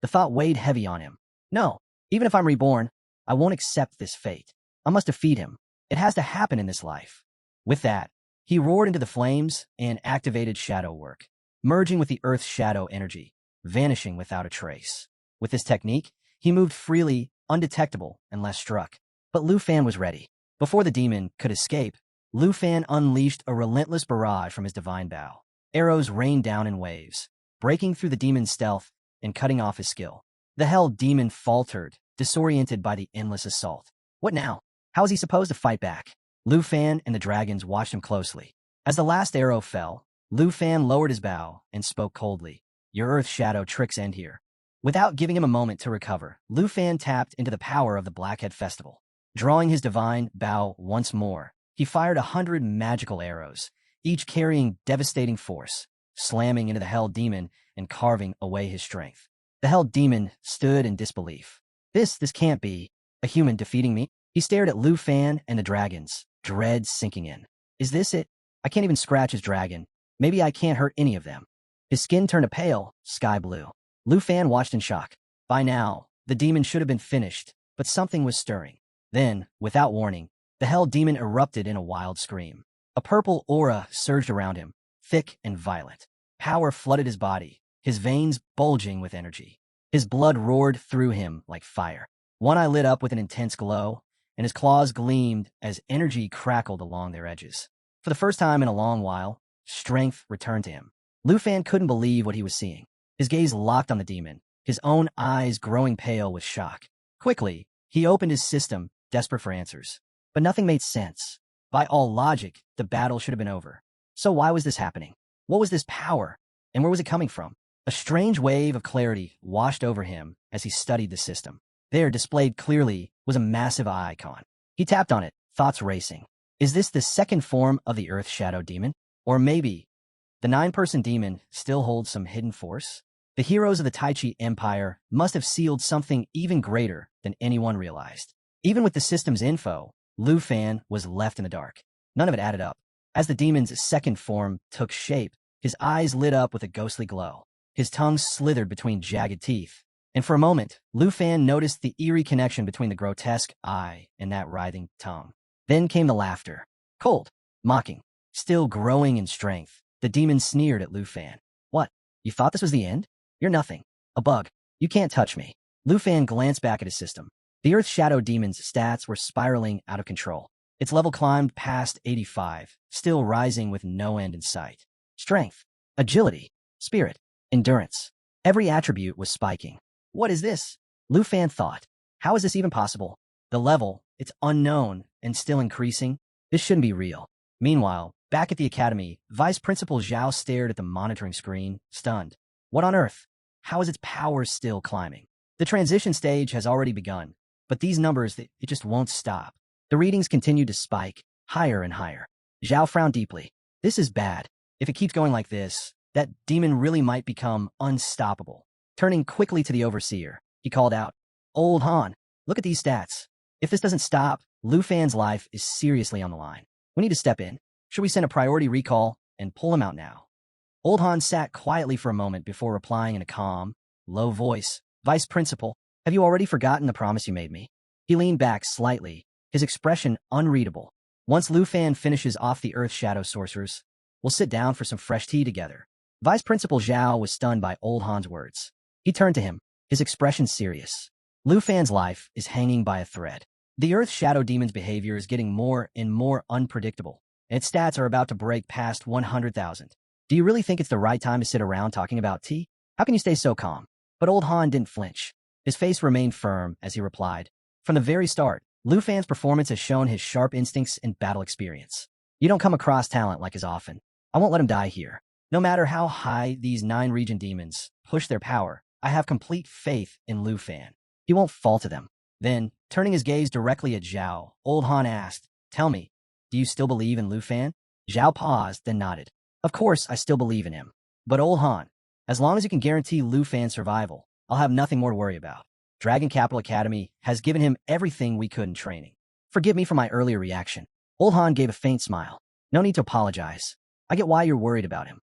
The thought weighed heavy on him. No, even if I'm reborn, I won't accept this fate. I must defeat him. It has to happen in this life. With that, he roared into the flames and activated shadow work, merging with the Earth's shadow energy, vanishing without a trace. With this technique, he moved freely, undetectable, and less struck. But Lu Fan was ready. Before the demon could escape, Lu Fan unleashed a relentless barrage from his divine bow. Arrows rained down in waves, breaking through the demon's stealth and cutting off his skill. The Hell Demon faltered, disoriented by the endless assault. What now? How was he supposed to fight back? Lu Fan and the dragons watched him closely. As the last arrow fell, Lu Fan lowered his bow and spoke coldly. Your Earth Shadow tricks end here. Without giving him a moment to recover, Lu Fan tapped into the power of the Blackhead Festival. Drawing his divine bow once more, he fired 100 magical arrows, each carrying devastating force, slamming into the Hell Demon and carving away his strength. The Hell Demon stood in disbelief. This can't be. A human defeating me? He stared at Lu Fan and the dragons, dread sinking in. Is this it? I can't even scratch his dragon. Maybe I can't hurt any of them. His skin turned a pale, sky blue. Lu Fan watched in shock. By now, the demon should have been finished, but something was stirring. Then, without warning, the Hell Demon erupted in a wild scream. A purple aura surged around him, thick and violent. Power flooded his body, his veins bulging with energy. His blood roared through him like fire. One eye lit up with an intense glow, and his claws gleamed as energy crackled along their edges. For the first time in a long while, strength returned to him. Lu Fan couldn't believe what he was seeing. His gaze locked on the demon, his own eyes growing pale with shock. Quickly, he opened his system, desperate for answers. But nothing made sense. By all logic, the battle should have been over. So why was this happening? What was this power? And where was it coming from? A strange wave of clarity washed over him as he studied the system. There, displayed clearly, was a massive eye icon. He tapped on it, thoughts racing. Is this the second form of the Earth Shadow Demon? Or maybe the 9-person demon still holds some hidden force? The heroes of the Tai Chi Empire must have sealed something even greater than anyone realized. Even with the system's info, Lu Fan was left in the dark. None of it added up. As the demon's second form took shape, his eyes lit up with a ghostly glow. His tongue slithered between jagged teeth. And for a moment, Lu Fan noticed the eerie connection between the grotesque eye and that writhing tongue. Then came the laughter. Cold, mocking, still growing in strength. The demon sneered at Lu Fan. What? You thought this was the end? You're nothing. A bug. You can't touch me. Lu Fan glanced back at his system. The Earth Shadow Demon's stats were spiraling out of control. Its level climbed past 85, still rising with no end in sight. Strength, agility, spirit, endurance. Every attribute was spiking. What is this? Lu Fan thought. How is this even possible? The level, it's unknown and still increasing. This shouldn't be real. Meanwhile, back at the academy, Vice Principal Zhao stared at the monitoring screen, stunned. What on earth? How is its power still climbing? The transition stage has already begun, but these numbers, it just won't stop. The readings continue to spike, higher and higher. Zhao frowned deeply. This is bad. If it keeps going like this, that demon really might become unstoppable. Turning quickly to the overseer, he called out, Old Han, look at these stats. If this doesn't stop, Lu Fan's life is seriously on the line. We need to step in. Should we send a priority recall and pull him out now? Old Han sat quietly for a moment before replying in a calm, low voice. Vice Principal, have you already forgotten the promise you made me? He leaned back slightly, his expression unreadable. Once Lu Fan finishes off the Earth Shadow Sorcerers, we'll sit down for some fresh tea together. Vice Principal Zhao was stunned by Old Han's words. He turned to him, his expression serious. Lu Fan's life is hanging by a thread. The Earth Shadow Demon's behavior is getting more and more unpredictable, and its stats are about to break past 100,000. Do you really think it's the right time to sit around talking about tea? How can you stay so calm? But Old Han didn't flinch. His face remained firm as he replied. From the very start, Lu Fan's performance has shown his sharp instincts and battle experience. You don't come across talent like as often. I won't let him die here. No matter how high these 9 region demons push their power, I have complete faith in Lu Fan. He won't fall to them. Then, turning his gaze directly at Zhao, Old Han asked, "Tell me, do you still believe in Lu Fan?" Zhao paused, then nodded. "Of course, I still believe in him. But Old Han, as long as you can guarantee Lu Fan's survival, I'll have nothing more to worry about. Dragon Capital Academy has given him everything we could in training. Forgive me for my earlier reaction." Old Han gave a faint smile. "No need to apologize. I get why you're worried about him."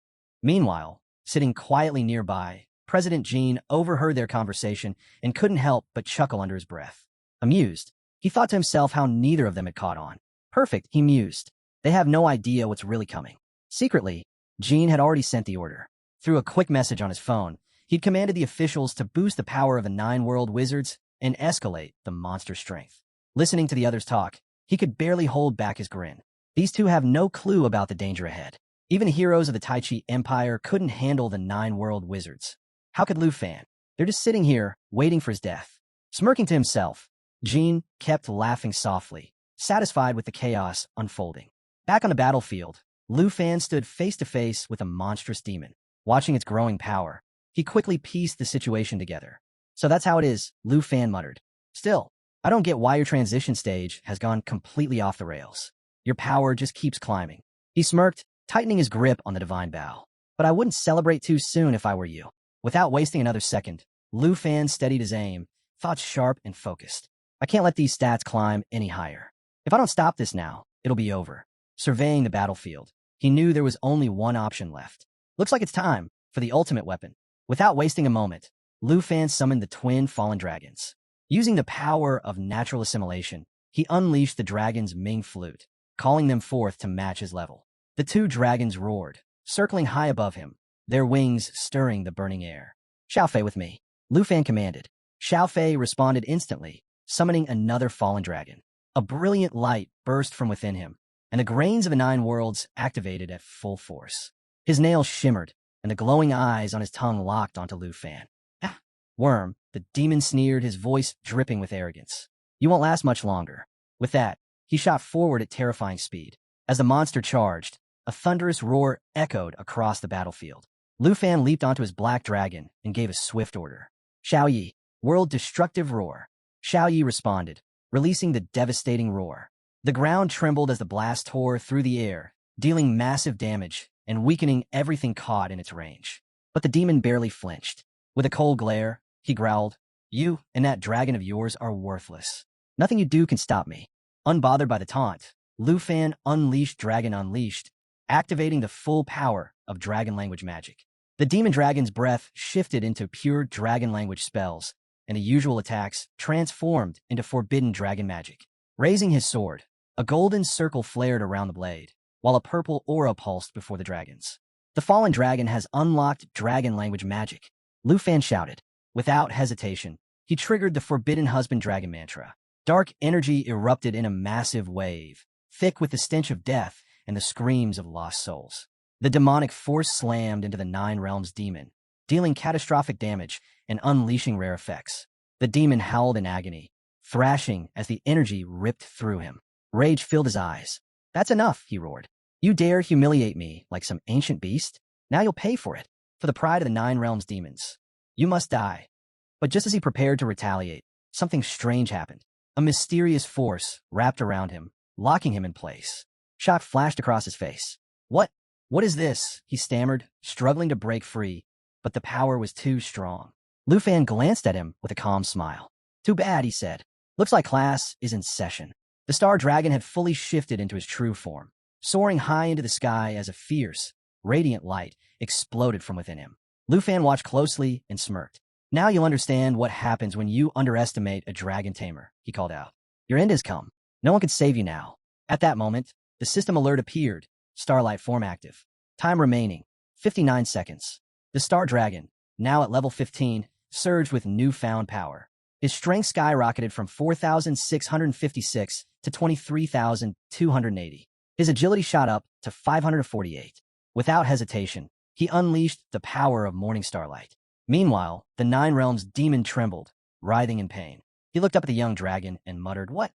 Meanwhile, sitting quietly nearby, President Jean overheard their conversation and couldn't help but chuckle under his breath. Amused, he thought to himself how neither of them had caught on. Perfect, he mused. They have no idea what's really coming. Secretly, Jean had already sent the order. Through a quick message on his phone, he'd commanded the officials to boost the power of the 9 world wizards and escalate the monster's strength. Listening to the others talk, he could barely hold back his grin. These two have no clue about the danger ahead. Even the heroes of the Tai Chi Empire couldn't handle the 9 world wizards. How could Lu Fan? They're just sitting here, waiting for his death. Smirking to himself, Jean kept laughing softly, satisfied with the chaos unfolding. Back on the battlefield, Lu Fan stood face to face with a monstrous demon. Watching its growing power, he quickly pieced the situation together. "So that's how it is," Lu Fan muttered. "Still, I don't get why your transition stage has gone completely off the rails. Your power just keeps climbing." He smirked, tightening his grip on the divine bow. "But I wouldn't celebrate too soon if I were you." Without wasting another second, Lu Fan steadied his aim, thoughts sharp and focused. "I can't let these stats climb any higher. If I don't stop this now, it'll be over." Surveying the battlefield, he knew there was only one option left. "Looks like it's time for the ultimate weapon." Without wasting a moment, Lu Fan summoned the twin fallen dragons. Using the power of natural assimilation, he unleashed the dragon's Ming flute, calling them forth to match his level. The 2 dragons roared, circling high above him, their wings stirring the burning air. "Xiaofei with me," Lu Fan commanded. Xiaofei responded instantly, summoning another fallen dragon. A brilliant light burst from within him, and the grains of the 9 worlds activated at full force. His nails shimmered, and the glowing eyes on his tongue locked onto Lu Fan. "Ah, worm," the demon sneered, his voice dripping with arrogance. "You won't last much longer." With that, he shot forward at terrifying speed. As the monster charged, a thunderous roar echoed across the battlefield. Lu Fan leaped onto his black dragon and gave a swift order. "Xiao Yi, world destructive roar." Xiao Yi responded, releasing the devastating roar. The ground trembled as the blast tore through the air, dealing massive damage and weakening everything caught in its range. But the demon barely flinched. With a cold glare, he growled, "You and that dragon of yours are worthless. Nothing you do can stop me." Unbothered by the taunt, Lu Fan unleashed Dragon Unleashed, activating the full power of dragon language magic. The demon dragon's breath shifted into pure dragon language spells, and the usual attacks transformed into forbidden dragon magic. Raising his sword, a golden circle flared around the blade, while a purple aura pulsed before the dragons. "The fallen dragon has unlocked dragon language magic," Lu Fan shouted. Without hesitation, he triggered the Forbidden Husband Dragon mantra. Dark energy erupted in a massive wave, thick with the stench of death and the screams of lost souls. The demonic force slammed into the 9 realms demon, dealing catastrophic damage and unleashing rare effects. The demon howled in agony, thrashing as the energy ripped through him. Rage filled his eyes. "That's enough," he roared. "You dare humiliate me like some ancient beast? Now you'll pay for it. For the pride of the 9 realms demons. You must die." But just as he prepared to retaliate, something strange happened. A mysterious force wrapped around him, locking him in place. Shock flashed across his face. What is this?" he stammered, struggling to break free, but the power was too strong. Lu Fan glanced at him with a calm smile. "Too bad," he said. "Looks like class is in session." The star dragon had fully shifted into his true form, soaring high into the sky as a fierce, radiant light exploded from within him. Lu Fan watched closely and smirked. "Now you'll understand what happens when you underestimate a dragon tamer," he called out. "Your end has come. No one can save you now." At that moment, the system alert appeared, Starlight form active. Time remaining, 59 seconds. The star dragon, now at level 15, surged with newfound power. His strength skyrocketed from 4,656 to 23,280. His agility shot up to 548. Without hesitation, he unleashed the power of morning starlight. Meanwhile, the 9 realms demon trembled, writhing in pain. He looked up at the young dragon and muttered, What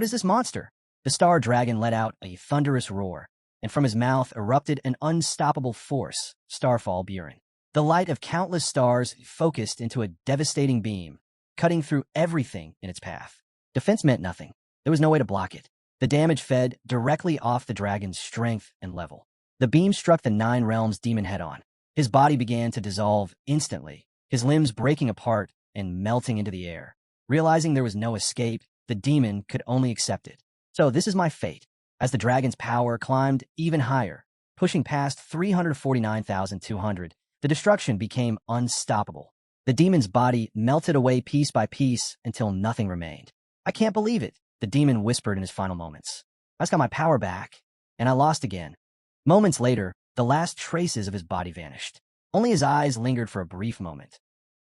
is this monster?" The star dragon let out a thunderous roar, and from his mouth erupted an unstoppable force, Starfall Buren. The light of countless stars focused into a devastating beam, cutting through everything in its path. Defense meant nothing. There was no way to block it. The damage fed directly off the dragon's strength and level. The beam struck the Nine Realms demon head-on. His body began to dissolve instantly, his limbs breaking apart and melting into the air. Realizing there was no escape, the demon could only accept it. So this is my fate. As the dragon's power climbed even higher, pushing past 349,200, the destruction became unstoppable. The demon's body melted away piece by piece until nothing remained. I can't believe it, the demon whispered in his final moments. I just got my power back, and I lost again. Moments later, the last traces of his body vanished. Only his eyes lingered for a brief moment.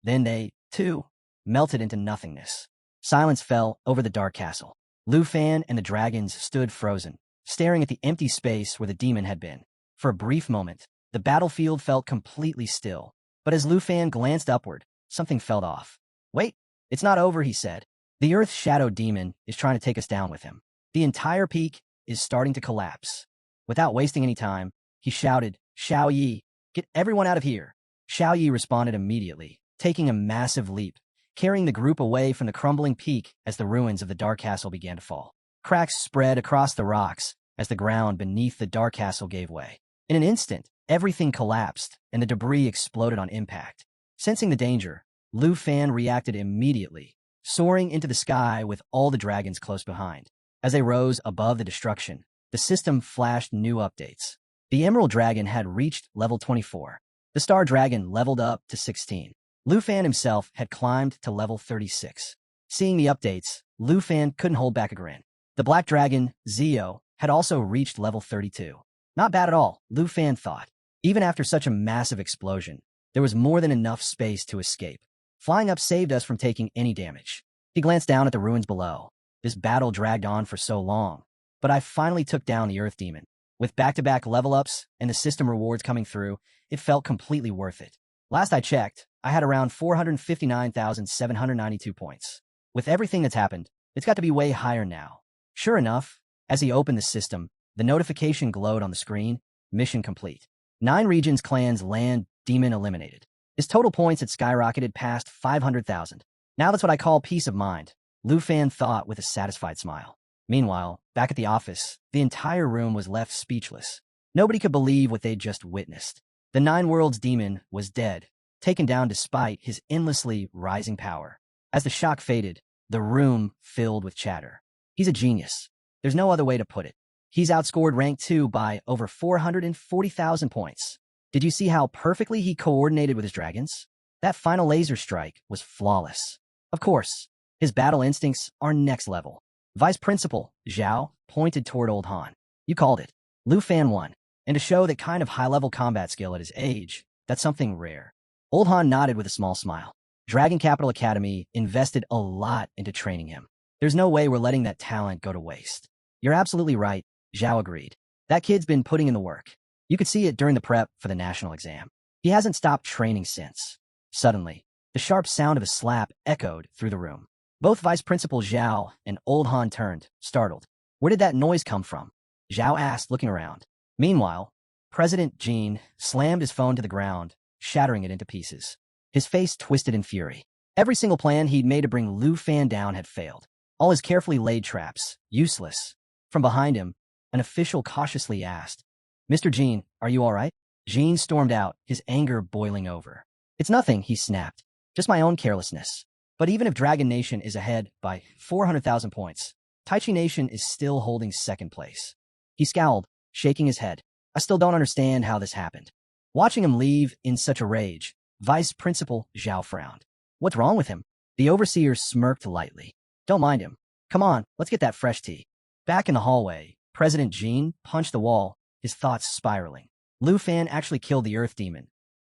Then they, too, melted into nothingness. Silence fell over the dark castle. Lu Fan and the dragons stood frozen, staring at the empty space where the demon had been. For a brief moment, the battlefield felt completely still. But as Lu Fan glanced upward, something felt off. Wait, it's not over, he said. The Earth's shadow demon is trying to take us down with him. The entire peak is starting to collapse. Without wasting any time, he shouted, Xiao Yi, get everyone out of here. Xiao Yi responded immediately, taking a massive leap, carrying the group away from the crumbling peak as the ruins of the Dark Castle began to fall. Cracks spread across the rocks as the ground beneath the Dark Castle gave way. In an instant, everything collapsed and the debris exploded on impact. Sensing the danger, Lu Fan reacted immediately, soaring into the sky with all the dragons close behind. As they rose above the destruction, the system flashed new updates. The Emerald Dragon had reached level 24. The Star Dragon leveled up to 16. Lu Fan himself had climbed to level 36. Seeing the updates, Lu Fan couldn't hold back a grin. The Black Dragon, Zio, had also reached level 32. Not bad at all, Lu Fan thought. Even after such a massive explosion, there was more than enough space to escape. Flying up saved us from taking any damage. He glanced down at the ruins below. This battle dragged on for so long, but I finally took down the Earth Demon. With back-to-back level-ups and the system rewards coming through, it felt completely worth it. Last I checked, I had around 459,792 points. With everything that's happened, it's got to be way higher now. Sure enough, as he opened the system, the notification glowed on the screen, mission complete. 9 regions clans land demon eliminated. His total points had skyrocketed past 500,000. Now that's what I call peace of mind, Lu Fan thought with a satisfied smile. Meanwhile, back at the office, the entire room was left speechless. Nobody could believe what they'd just witnessed. The Nine Worlds demon was dead, taken down despite his endlessly rising power. As the shock faded, the room filled with chatter. He's a genius. There's no other way to put it. He's outscored rank 2 by over 440,000 points. Did you see how perfectly he coordinated with his dragons? That final laser strike was flawless. Of course, his battle instincts are next level. Vice Principal Zhao pointed toward Old Han. You called it. Lu Fan won. And to show that kind of high-level combat skill at his age, that's something rare. Old Han nodded with a small smile. Dragon Capital Academy invested a lot into training him. There's no way we're letting that talent go to waste. You're absolutely right, Zhao agreed. That kid's been putting in the work. You could see it during the prep for the national exam. He hasn't stopped training since. Suddenly, the sharp sound of a slap echoed through the room. Both Vice Principal Zhao and Old Han turned, startled. Where did that noise come from? Zhao asked, looking around. Meanwhile, President Jean slammed his phone to the ground, shattering it into pieces. His face twisted in fury. Every single plan he'd made to bring Lu Fan down had failed. All his carefully laid traps, useless. From behind him, an official cautiously asked, Mr. Jean, are you all right? Jean stormed out, his anger boiling over. It's nothing, he snapped. Just my own carelessness. But even if Dragon Nation is ahead by 400,000 points, Taichi Nation is still holding second place. He scowled, shaking his head. I still don't understand how this happened. Watching him leave in such a rage, Vice Principal Zhao frowned. What's wrong with him? The overseer smirked lightly. Don't mind him. Come on, let's get that fresh tea. Back in the hallway, President Jean punched the wall, his thoughts spiraling. Lu Fan actually killed the Earth Demon.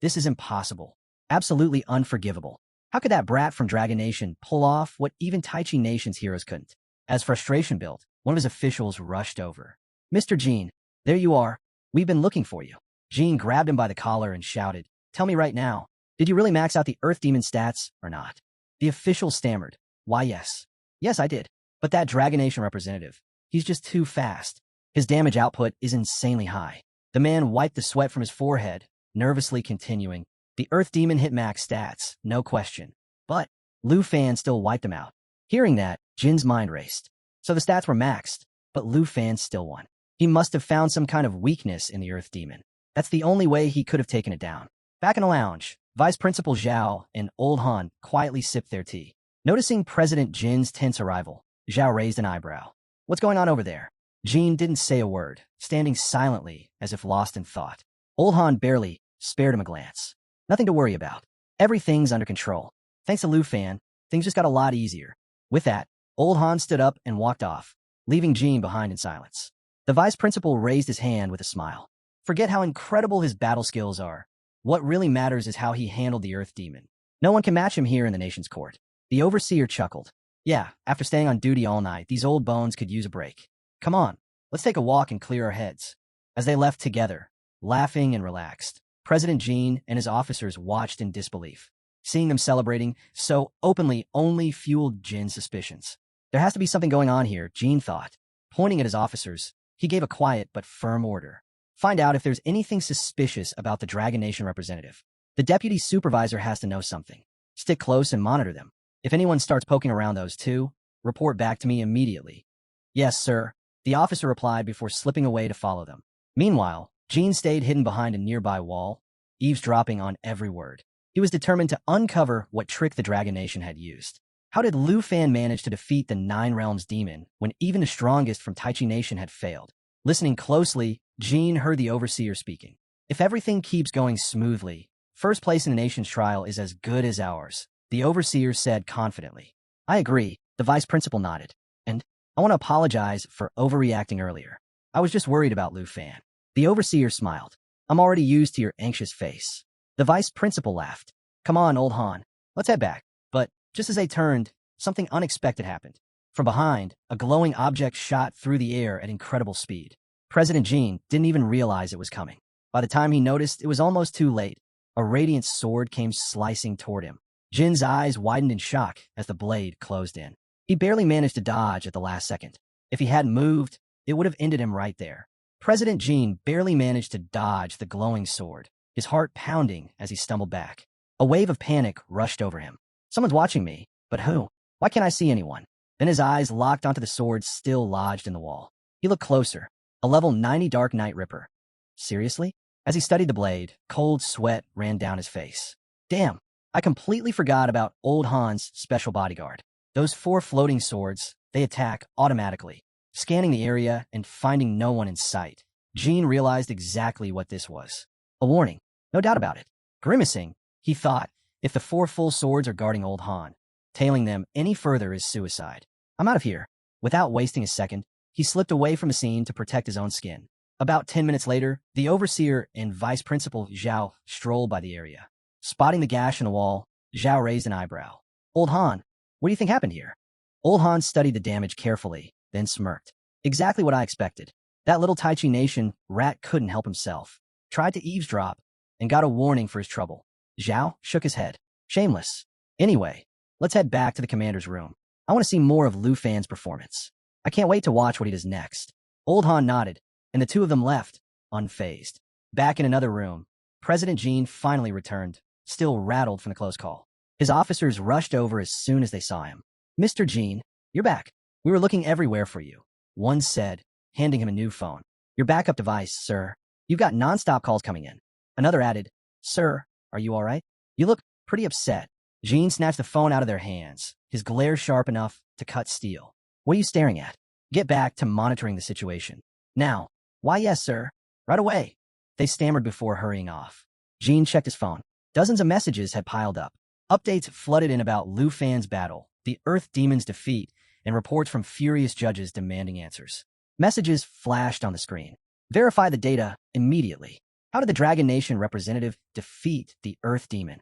This is impossible. Absolutely unforgivable. How could that brat from Dragon Nation pull off what even Taichi Nation's heroes couldn't? As frustration built, one of his officials rushed over. Mr. Jean, there you are. We've been looking for you. Jean grabbed him by the collar and shouted, Tell me right now, did you really max out the Earth Demon stats or not? The official stammered. Why, yes. Yes, I did. But that Dragon Nation representative, he's just too fast. His damage output is insanely high. The man wiped the sweat from his forehead, nervously continuing. The Earth Demon hit max stats, no question. But Lu Fan still wiped him out. Hearing that, Jin's mind raced. So the stats were maxed, but Lu Fan still won. He must have found some kind of weakness in the Earth Demon. That's the only way he could have taken it down. Back in the lounge, Vice Principal Zhao and Old Han quietly sipped their tea. Noticing President Jin's tense arrival, Zhao raised an eyebrow. What's going on over there? Jin didn't say a word, standing silently as if lost in thought. Old Han barely spared him a glance. Nothing to worry about. Everything's under control. Thanks to Lu Fan, things just got a lot easier. With that, Old Han stood up and walked off, leaving Jin behind in silence. The vice principal raised his hand with a smile. Forget how incredible his battle skills are. What really matters is how he handled the Earth Demon. No one can match him here in the nation's court. The overseer chuckled. Yeah, after staying on duty all night, these old bones could use a break. Come on, let's take a walk and clear our heads. As they left together, laughing and relaxed, President Jin and his officers watched in disbelief. Seeing them celebrating so openly only fueled Jin's suspicions. There has to be something going on here, Jin thought. Pointing at his officers, he gave a quiet but firm order. Find out if there's anything suspicious about the Dragon Nation representative. The deputy supervisor has to know something. Stick close and monitor them. If anyone starts poking around those two, report back to me immediately. Yes, sir, the officer replied before slipping away to follow them. Meanwhile, Jin stayed hidden behind a nearby wall, eavesdropping on every word. He was determined to uncover what trick the Dragon Nation had used. How did Lu Fan manage to defeat the Nine Realms demon when even the strongest from Taichi Nation had failed? Listening closely, Jin heard the overseer speaking. If everything keeps going smoothly, first place in the nation's trial is as good as ours, the overseer said confidently. I agree, the vice principal nodded. And I want to apologize for overreacting earlier. I was just worried about Lu Fan. The overseer smiled. I'm already used to your anxious face. The vice principal laughed. Come on, Old Han. Let's head back. But just as they turned, something unexpected happened. From behind, a glowing object shot through the air at incredible speed. President Jin didn't even realize it was coming. By the time he noticed, it was almost too late. A radiant sword came slicing toward him. Jin's eyes widened in shock as the blade closed in. He barely managed to dodge at the last second. If he hadn't moved, it would have ended him right there. President Jin barely managed to dodge the glowing sword, his heart pounding as he stumbled back. A wave of panic rushed over him. Someone's watching me, but who? Why can't I see anyone? Then his eyes locked onto the sword still lodged in the wall. He looked closer. A level 90 Dark Knight Ripper. Seriously? As he studied the blade, cold sweat ran down his face. Damn, I completely forgot about Old Han's special bodyguard. Those 4 floating swords, they attack automatically. Scanning the area and finding no one in sight, Jin realized exactly what this was. A warning, no doubt about it. Grimacing, he thought, if the 4 full swords are guarding Old Han, tailing them any further is suicide. I'm out of here. Without wasting a second, he slipped away from the scene to protect his own skin. About 10 minutes later, the overseer and vice principal Zhao strolled by the area. Spotting the gash in the wall, Zhao raised an eyebrow. Old Han, what do you think happened here? Old Han studied the damage carefully, then smirked. Exactly what I expected. That little Taichi Nation rat couldn't help himself. Tried to eavesdrop, and got a warning for his trouble. Zhao shook his head. Shameless. Anyway, let's head back to the commander's room. I want to see more of Lu Fan's performance. I can't wait to watch what he does next. Old Han nodded, and the two of them left, unfazed. Back in another room, President Jin finally returned, still rattled from the close call. His officers rushed over as soon as they saw him. Mr. Jin, you're back. We were looking everywhere for you, one said, handing him a new phone. Your backup device, sir. You've got non-stop calls coming in. Another added, Sir, are you all right? You look pretty upset. Jin snatched the phone out of their hands, his glare sharp enough to cut steel. What are you staring at? Get back to monitoring the situation. Now. Why, yes, sir. Right away. They stammered before hurrying off. Jin checked his phone. Dozens of messages had piled up. Updates flooded in about Lu Fan's battle, the Earth Demon's defeat, and reports from furious judges demanding answers. Messages flashed on the screen. Verify the data immediately. How did the Dragon Nation representative defeat the Earth Demon?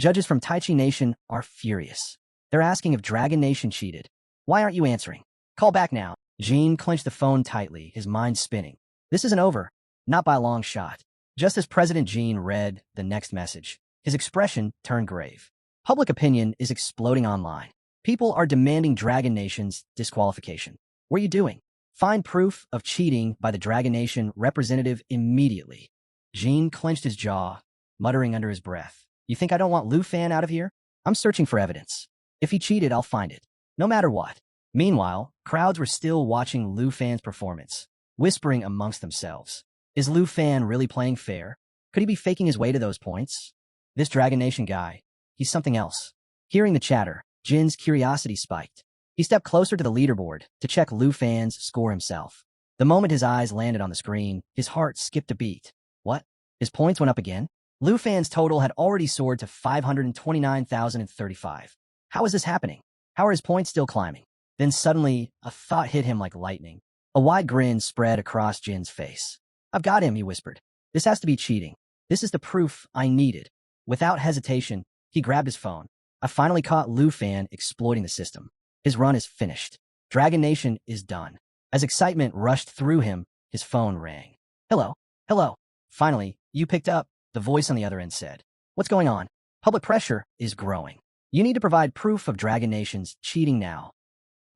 Judges from Taichi Nation are furious. They're asking if Dragon Nation cheated. Why aren't you answering? Call back now. Jin clenched the phone tightly, his mind spinning. This isn't over. Not by a long shot. Just as President Jin read the next message, his expression turned grave. Public opinion is exploding online. People are demanding Dragon Nation's disqualification. What are you doing? Find proof of cheating by the Dragon Nation representative immediately. Jean clenched his jaw, muttering under his breath. You think I don't want Lu Fan out of here? I'm searching for evidence. If he cheated, I'll find it, no matter what. Meanwhile, crowds were still watching Lu Fan's performance, whispering amongst themselves. Is Lu Fan really playing fair? Could he be faking his way to those points? This Dragon Nation guy, he's something else. Hearing the chatter, Jin's curiosity spiked. He stepped closer to the leaderboard to check Lu Fan's score himself. The moment his eyes landed on the screen, his heart skipped a beat. What? His points went up again? Lu Fan's total had already soared to 529,035. How is this happening? How are his points still climbing? Then suddenly, a thought hit him like lightning. A wide grin spread across Jin's face. I've got him, he whispered. This has to be cheating. This is the proof I needed. Without hesitation, he grabbed his phone. I finally caught Lu Fan exploiting the system. His run is finished. Dragon Nation is done. As excitement rushed through him, his phone rang. Hello, hello. Finally, you picked up, the voice on the other end said. What's going on? Public pressure is growing. You need to provide proof of Dragon Nation's cheating now.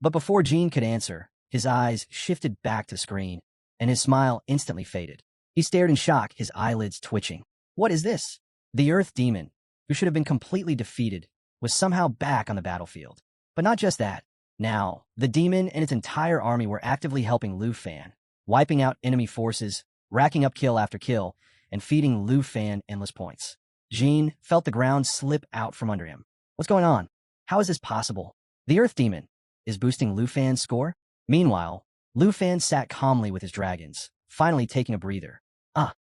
But before Jean could answer, his eyes shifted back to the screen, and his smile instantly faded. He stared in shock, his eyelids twitching. What is this? The Earth Demon, who should have been completely defeated, was somehow back on the battlefield. But not just that. Now, the demon and its entire army were actively helping Lu Fan, wiping out enemy forces, racking up kill after kill, and feeding Lu Fan endless points. Jean felt the ground slip out from under him. What's going on? How is this possible? The Earth Demon is boosting Lu Fan's score? Meanwhile, Lu Fan sat calmly with his dragons, finally taking a breather.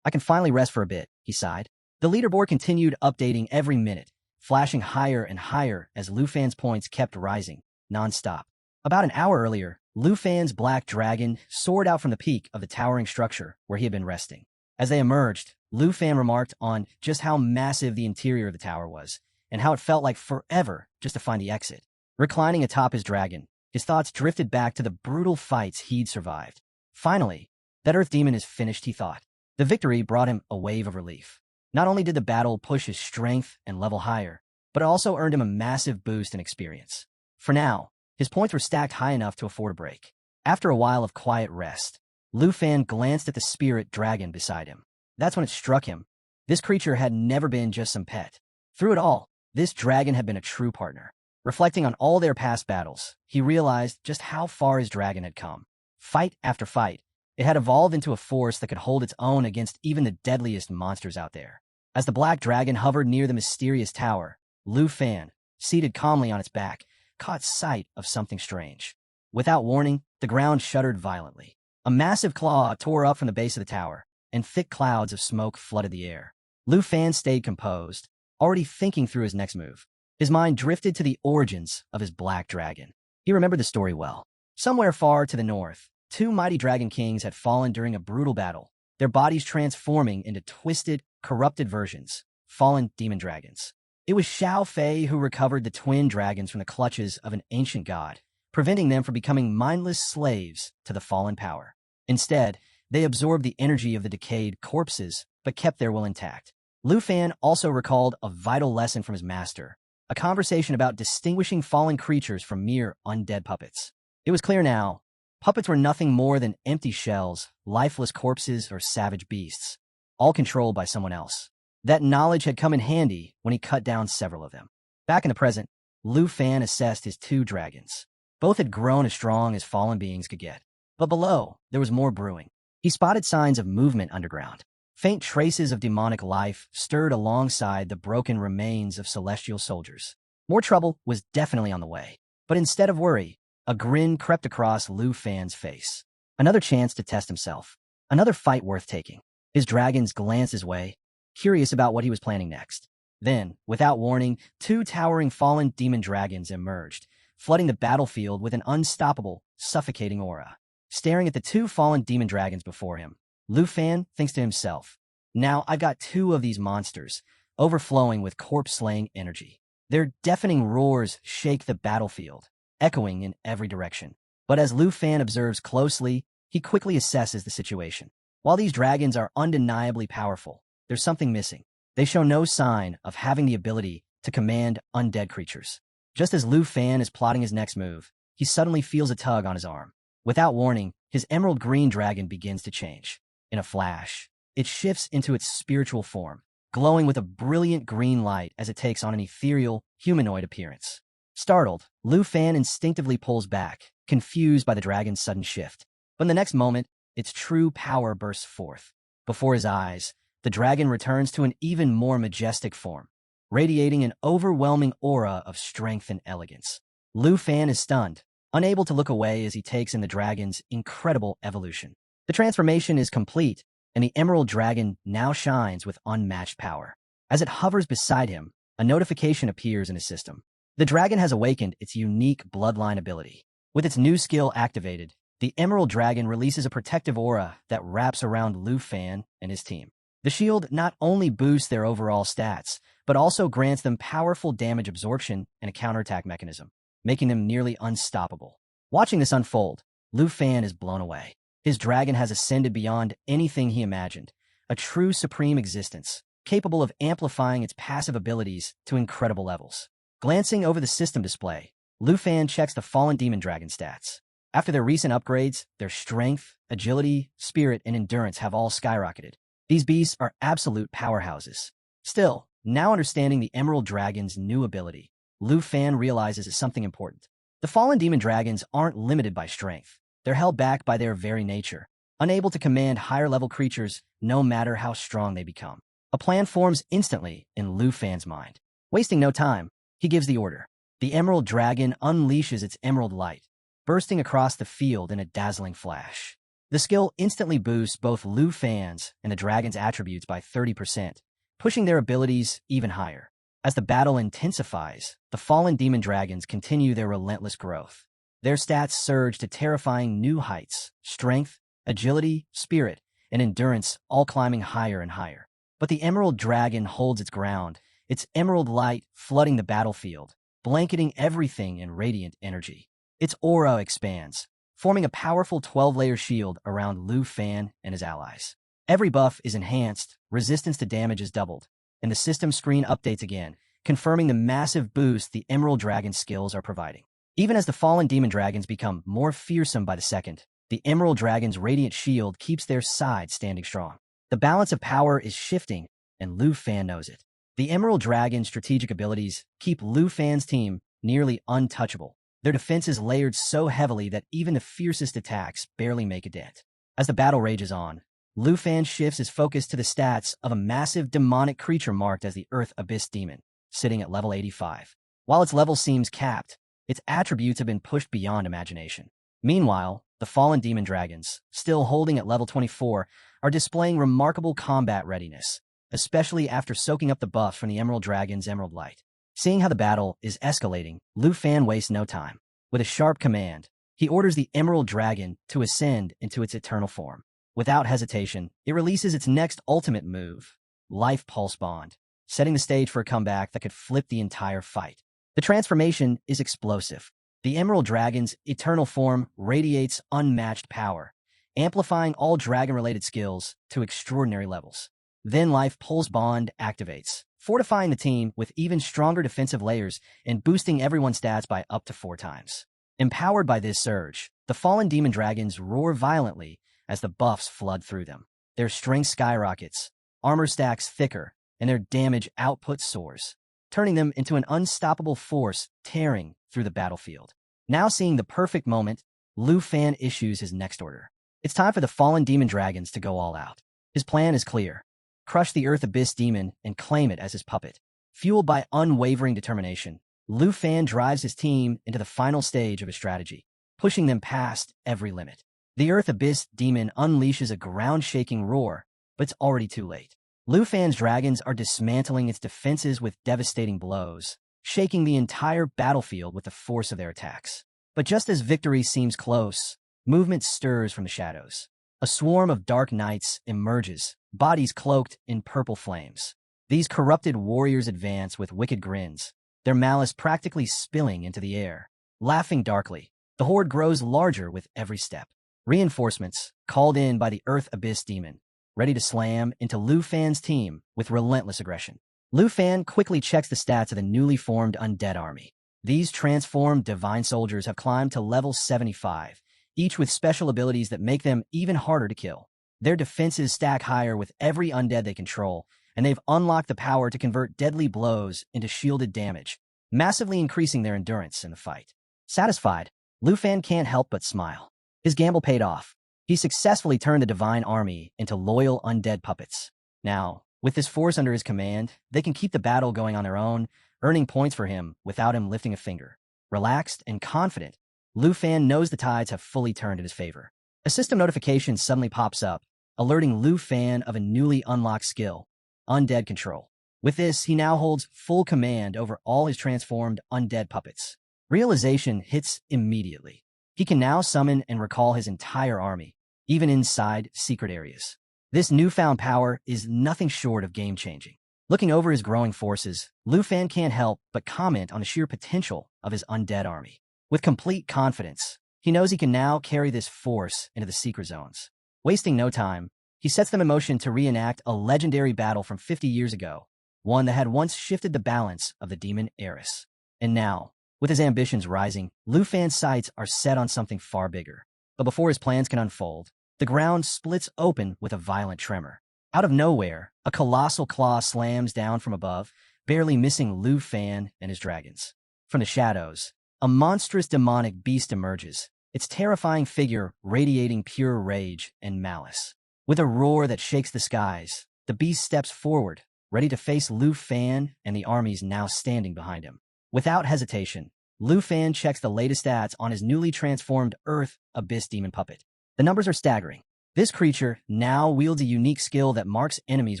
I can finally rest for a bit, he sighed. The leaderboard continued updating every minute, flashing higher and higher as Lu Fan's points kept rising, non-stop. About an hour earlier, Lu Fan's black dragon soared out from the peak of the towering structure where he had been resting. As they emerged, Lu Fan remarked on just how massive the interior of the tower was, and how it felt like forever just to find the exit. Reclining atop his dragon, his thoughts drifted back to the brutal fights he'd survived. Finally, that Earth Demon is finished, he thought. The victory brought him a wave of relief. Not only did the battle push his strength and level higher, but it also earned him a massive boost in experience. For now, his points were stacked high enough to afford a break. After a while of quiet rest, Lu Fan glanced at the spirit dragon beside him. That's when it struck him. This creature had never been just some pet. Through it all, this dragon had been a true partner. Reflecting on all their past battles, he realized just how far his dragon had come. Fight after fight, it had evolved into a force that could hold its own against even the deadliest monsters out there. As the black dragon hovered near the mysterious tower, Lu Fan, seated calmly on its back, caught sight of something strange. Without warning, the ground shuddered violently. A massive claw tore up from the base of the tower, and thick clouds of smoke flooded the air. Lu Fan stayed composed, already thinking through his next move. His mind drifted to the origins of his black dragon. He remembered the story well. Somewhere far to the north, two mighty dragon kings had fallen during a brutal battle, their bodies transforming into twisted, corrupted versions, fallen demon dragons. It was Xiao Fei who recovered the twin dragons from the clutches of an ancient god, preventing them from becoming mindless slaves to the fallen power. Instead, they absorbed the energy of the decayed corpses, but kept their will intact. Lu Fan also recalled a vital lesson from his master, a conversation about distinguishing fallen creatures from mere undead puppets. It was clear now, puppets were nothing more than empty shells, lifeless corpses, or savage beasts, all controlled by someone else. That knowledge had come in handy when he cut down several of them. Back in the present, Lu Fan assessed his two dragons. Both had grown as strong as fallen beings could get. But below, there was more brewing. He spotted signs of movement underground. Faint traces of demonic life stirred alongside the broken remains of celestial soldiers. More trouble was definitely on the way. But instead of worry, a grin crept across Lu Fan's face. Another chance to test himself. Another fight worth taking. His dragons glanced his way, curious about what he was planning next. Then, without warning, two towering fallen demon dragons emerged, flooding the battlefield with an unstoppable, suffocating aura. Staring at the two fallen demon dragons before him, Lu Fan thinks to himself, now I've got two of these monsters, overflowing with corpse-slaying energy. Their deafening roars shake the battlefield, echoing in every direction. But as Lu Fan observes closely, he quickly assesses the situation. While these dragons are undeniably powerful, there's something missing. They show no sign of having the ability to command undead creatures. Just as Lu Fan is plotting his next move, he suddenly feels a tug on his arm. Without warning, his emerald green dragon begins to change. In a flash, it shifts into its spiritual form, glowing with a brilliant green light as it takes on an ethereal, humanoid appearance. Startled, Lu Fan instinctively pulls back, confused by the dragon's sudden shift. But in the next moment, its true power bursts forth. Before his eyes, the dragon returns to an even more majestic form, radiating an overwhelming aura of strength and elegance. Lu Fan is stunned, unable to look away as he takes in the dragon's incredible evolution. The transformation is complete, and the emerald dragon now shines with unmatched power. As it hovers beside him, a notification appears in his system. The dragon has awakened its unique bloodline ability. With its new skill activated, the emerald dragon releases a protective aura that wraps around Lu Fan and his team. The shield not only boosts their overall stats, but also grants them powerful damage absorption and a counterattack mechanism, making them nearly unstoppable. Watching this unfold, Lu Fan is blown away. His dragon has ascended beyond anything he imagined, a true supreme existence, capable of amplifying its passive abilities to incredible levels. Glancing over the system display, Lu Fan checks the fallen demon dragon stats. After their recent upgrades, their strength, agility, spirit, and endurance have all skyrocketed. These beasts are absolute powerhouses. Still, now understanding the emerald dragon's new ability, Lu Fan realizes something important. The fallen demon dragons aren't limited by strength. They're held back by their very nature, unable to command higher-level creatures no matter how strong they become. A plan forms instantly in Lu Fan's mind. Wasting no time, he gives the order. The emerald dragon unleashes its emerald light, bursting across the field in a dazzling flash. The skill instantly boosts both Lu Fan's and the dragon's attributes by 30%, pushing their abilities even higher. As the battle intensifies, the fallen demon dragons continue their relentless growth. Their stats surge to terrifying new heights, strength, agility, spirit, and endurance all climbing higher and higher. But the emerald dragon holds its ground, its emerald light flooding the battlefield, blanketing everything in radiant energy. Its aura expands, forming a powerful 12-layer shield around Lu Fan and his allies. Every buff is enhanced, resistance to damage is doubled, and the system screen updates again, confirming the massive boost the emerald dragon skills are providing. Even as the fallen demon dragons become more fearsome by the second, the emerald dragon's radiant shield keeps their side standing strong. The balance of power is shifting, and Lu Fan knows it. The emerald dragon's strategic abilities keep Lu Fan's team nearly untouchable. Their defense is layered so heavily that even the fiercest attacks barely make a dent. As the battle rages on, Lu Fan shifts his focus to the stats of a massive demonic creature marked as the Earth Abyss Demon, sitting at level 85. While its level seems capped, its attributes have been pushed beyond imagination. Meanwhile, the fallen demon dragons, still holding at level 24, are displaying remarkable combat readiness, especially after soaking up the buff from the emerald dragon's emerald light. Seeing how the battle is escalating, Lu Fan wastes no time. With a sharp command, he orders the emerald dragon to ascend into its eternal form. Without hesitation, it releases its next ultimate move, Life Pulse Bond, setting the stage for a comeback that could flip the entire fight. The transformation is explosive. The emerald dragon's eternal form radiates unmatched power, amplifying all dragon-related skills to extraordinary levels. Then Life Pulse Bond activates, fortifying the team with even stronger defensive layers and boosting everyone's stats by up to 4 times. Empowered by this surge, the fallen demon dragons roar violently as the buffs flood through them. Their strength skyrockets, armor stacks thicker, and their damage output soars, turning them into an unstoppable force tearing through the battlefield. Now seeing the perfect moment, Lu Fan issues his next order. It's time for the fallen demon dragons to go all out. His plan is clear. Crush the Earth Abyss Demon and claim it as his puppet. Fueled by unwavering determination, Lu Fan drives his team into the final stage of his strategy, pushing them past every limit. The Earth Abyss Demon unleashes a ground-shaking roar, but it's already too late. Lu Fan's dragons are dismantling its defenses with devastating blows, shaking the entire battlefield with the force of their attacks. But just as victory seems close, movement stirs from the shadows. A swarm of dark knights emerges, bodies cloaked in purple flames. These corrupted warriors advance with wicked grins, their malice practically spilling into the air. Laughing darkly, the horde grows larger with every step. Reinforcements, called in by the Earth Abyss Demon, ready to slam into Lu Fan's team with relentless aggression. Lu Fan quickly checks the stats of the newly formed undead army. These transformed divine soldiers have climbed to level 75, each with special abilities that make them even harder to kill. Their defenses stack higher with every undead they control, and they've unlocked the power to convert deadly blows into shielded damage, massively increasing their endurance in the fight. Satisfied, Lu Fan can't help but smile. His gamble paid off. He successfully turned the divine army into loyal undead puppets. Now, with this force under his command, they can keep the battle going on their own, earning points for him without him lifting a finger. Relaxed and confident, Lu Fan knows the tides have fully turned in his favor. A system notification suddenly pops up, alerting Lu Fan of a newly unlocked skill, Undead Control. With this, he now holds full command over all his transformed undead puppets. Realization hits immediately. He can now summon and recall his entire army, even inside secret areas. This newfound power is nothing short of game-changing. Looking over his growing forces, Lu Fan can't help but comment on the sheer potential of his undead army. With complete confidence, he knows he can now carry this force into the secret zones. Wasting no time, he sets them in motion to reenact a legendary battle from 50 years ago, one that had once shifted the balance of the demon heiress. And now, with his ambitions rising, Lu Fan's sights are set on something far bigger. But before his plans can unfold, the ground splits open with a violent tremor. Out of nowhere, a colossal claw slams down from above, barely missing Lu Fan and his dragons. From the shadows, a monstrous demonic beast emerges, its terrifying figure radiating pure rage and malice. With a roar that shakes the skies, the beast steps forward, ready to face Lu Fan and the armies now standing behind him. Without hesitation, Lu Fan checks the latest stats on his newly transformed Earth Abyss Demon puppet. The numbers are staggering. This creature now wields a unique skill that marks enemies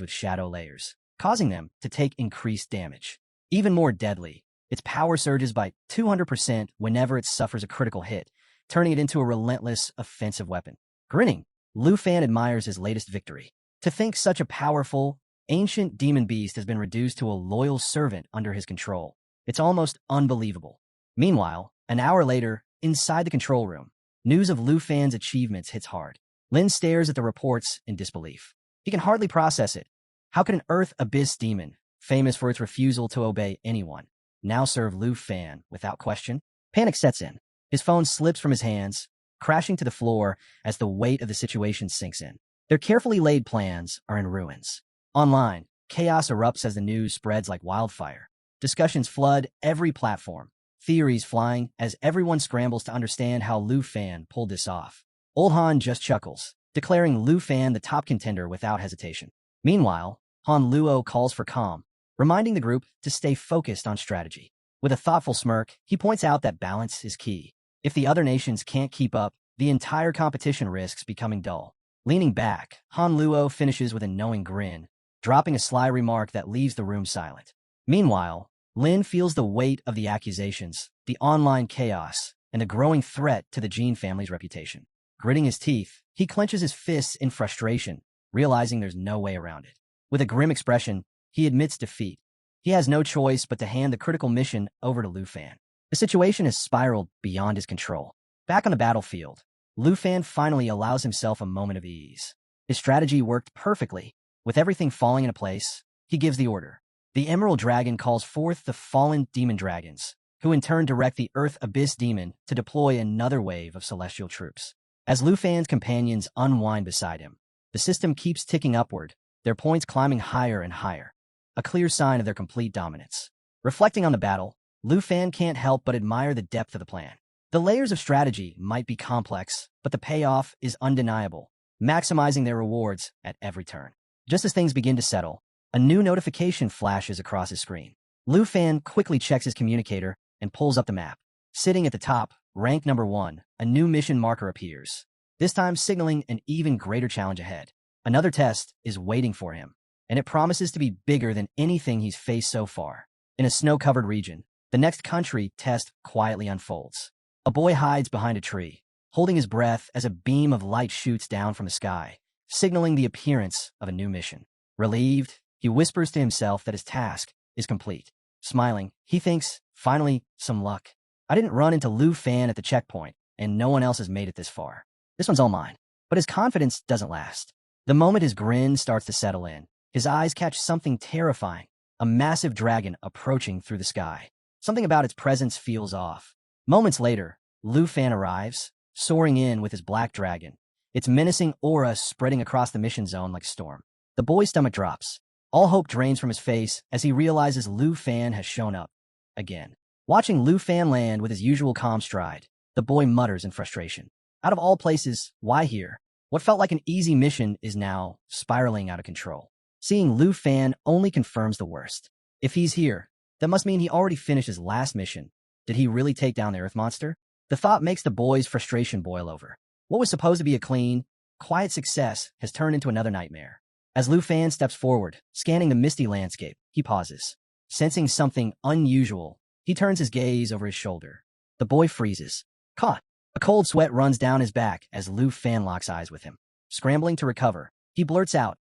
with shadow layers, causing them to take increased damage. Even more deadly, its power surges by 200% whenever it suffers a critical hit, turning it into a relentless offensive weapon. Grinning, Lu Fan admires his latest victory. To think such a powerful, ancient demon beast has been reduced to a loyal servant under his control. It's almost unbelievable. Meanwhile, an hour later, inside the control room, news of Lu Fan's achievements hits hard. Lin stares at the reports in disbelief. He can hardly process it. How could an Earth Abyss demon, famous for its refusal to obey anyone, now serve Lu Fan without question? Panic sets in. His phone slips from his hands, crashing to the floor as the weight of the situation sinks in. Their carefully laid plans are in ruins. Online, chaos erupts as the news spreads like wildfire. Discussions flood every platform, theories flying as everyone scrambles to understand how Lu Fan pulled this off. Old Han just chuckles, declaring Lu Fan the top contender without hesitation. Meanwhile, Han Luo calls for calm, reminding the group to stay focused on strategy. With a thoughtful smirk, he points out that balance is key. If the other nations can't keep up, the entire competition risks becoming dull. Leaning back, Han Luo finishes with a knowing grin, dropping a sly remark that leaves the room silent. Meanwhile, Lin feels the weight of the accusations, the online chaos, and the growing threat to the Jean family's reputation. Gritting his teeth, he clenches his fists in frustration, realizing there's no way around it. With a grim expression, he admits defeat. He has no choice but to hand the critical mission over to Lu Fan. The situation has spiraled beyond his control. Back on the battlefield, Lu Fan finally allows himself a moment of ease. His strategy worked perfectly. With everything falling into place, he gives the order. The Emerald Dragon calls forth the fallen demon dragons, who in turn direct the Earth Abyss Demon to deploy another wave of celestial troops. As Lu Fan's companions unwind beside him, the system keeps ticking upward, their points climbing higher and higher, a clear sign of their complete dominance. Reflecting on the battle, Lu Fan can't help but admire the depth of the plan. The layers of strategy might be complex, but the payoff is undeniable, maximizing their rewards at every turn. Just as things begin to settle, a new notification flashes across his screen. Lu Fan quickly checks his communicator and pulls up the map. Sitting at the top, rank number 1, a new mission marker appears, this time signaling an even greater challenge ahead. Another test is waiting for him, and it promises to be bigger than anything he's faced so far. In a snow-covered region, the next country test quietly unfolds. A boy hides behind a tree, holding his breath as a beam of light shoots down from the sky, signaling the appearance of a new mission. Relieved, he whispers to himself that his task is complete. Smiling, he thinks, finally, some luck. I didn't run into Lu Fan at the checkpoint, and no one else has made it this far. This one's all mine. But his confidence doesn't last. The moment his grin starts to settle in, his eyes catch something terrifying, a massive dragon approaching through the sky. Something about its presence feels off. Moments later, Lu Fan arrives, soaring in with his black dragon, its menacing aura spreading across the mission zone like a storm. The boy's stomach drops. All hope drains from his face as he realizes Lu Fan has shown up again. Watching Lu Fan land with his usual calm stride, the boy mutters in frustration. Out of all places, why here? What felt like an easy mission is now spiraling out of control. Seeing Lu Fan only confirms the worst. If he's here, that must mean he already finished his last mission. Did he really take down the Earth monster? The thought makes the boy's frustration boil over. What was supposed to be a clean, quiet success has turned into another nightmare. As Lu Fan steps forward, scanning the misty landscape, he pauses. Sensing something unusual, he turns his gaze over his shoulder. The boy freezes. Caught. A cold sweat runs down his back as Lu Fan locks eyes with him. Scrambling to recover, he blurts out,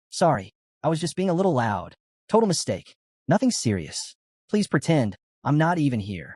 sorry, I was just being a little loud. Total mistake. Nothing serious. Please pretend I'm not even here.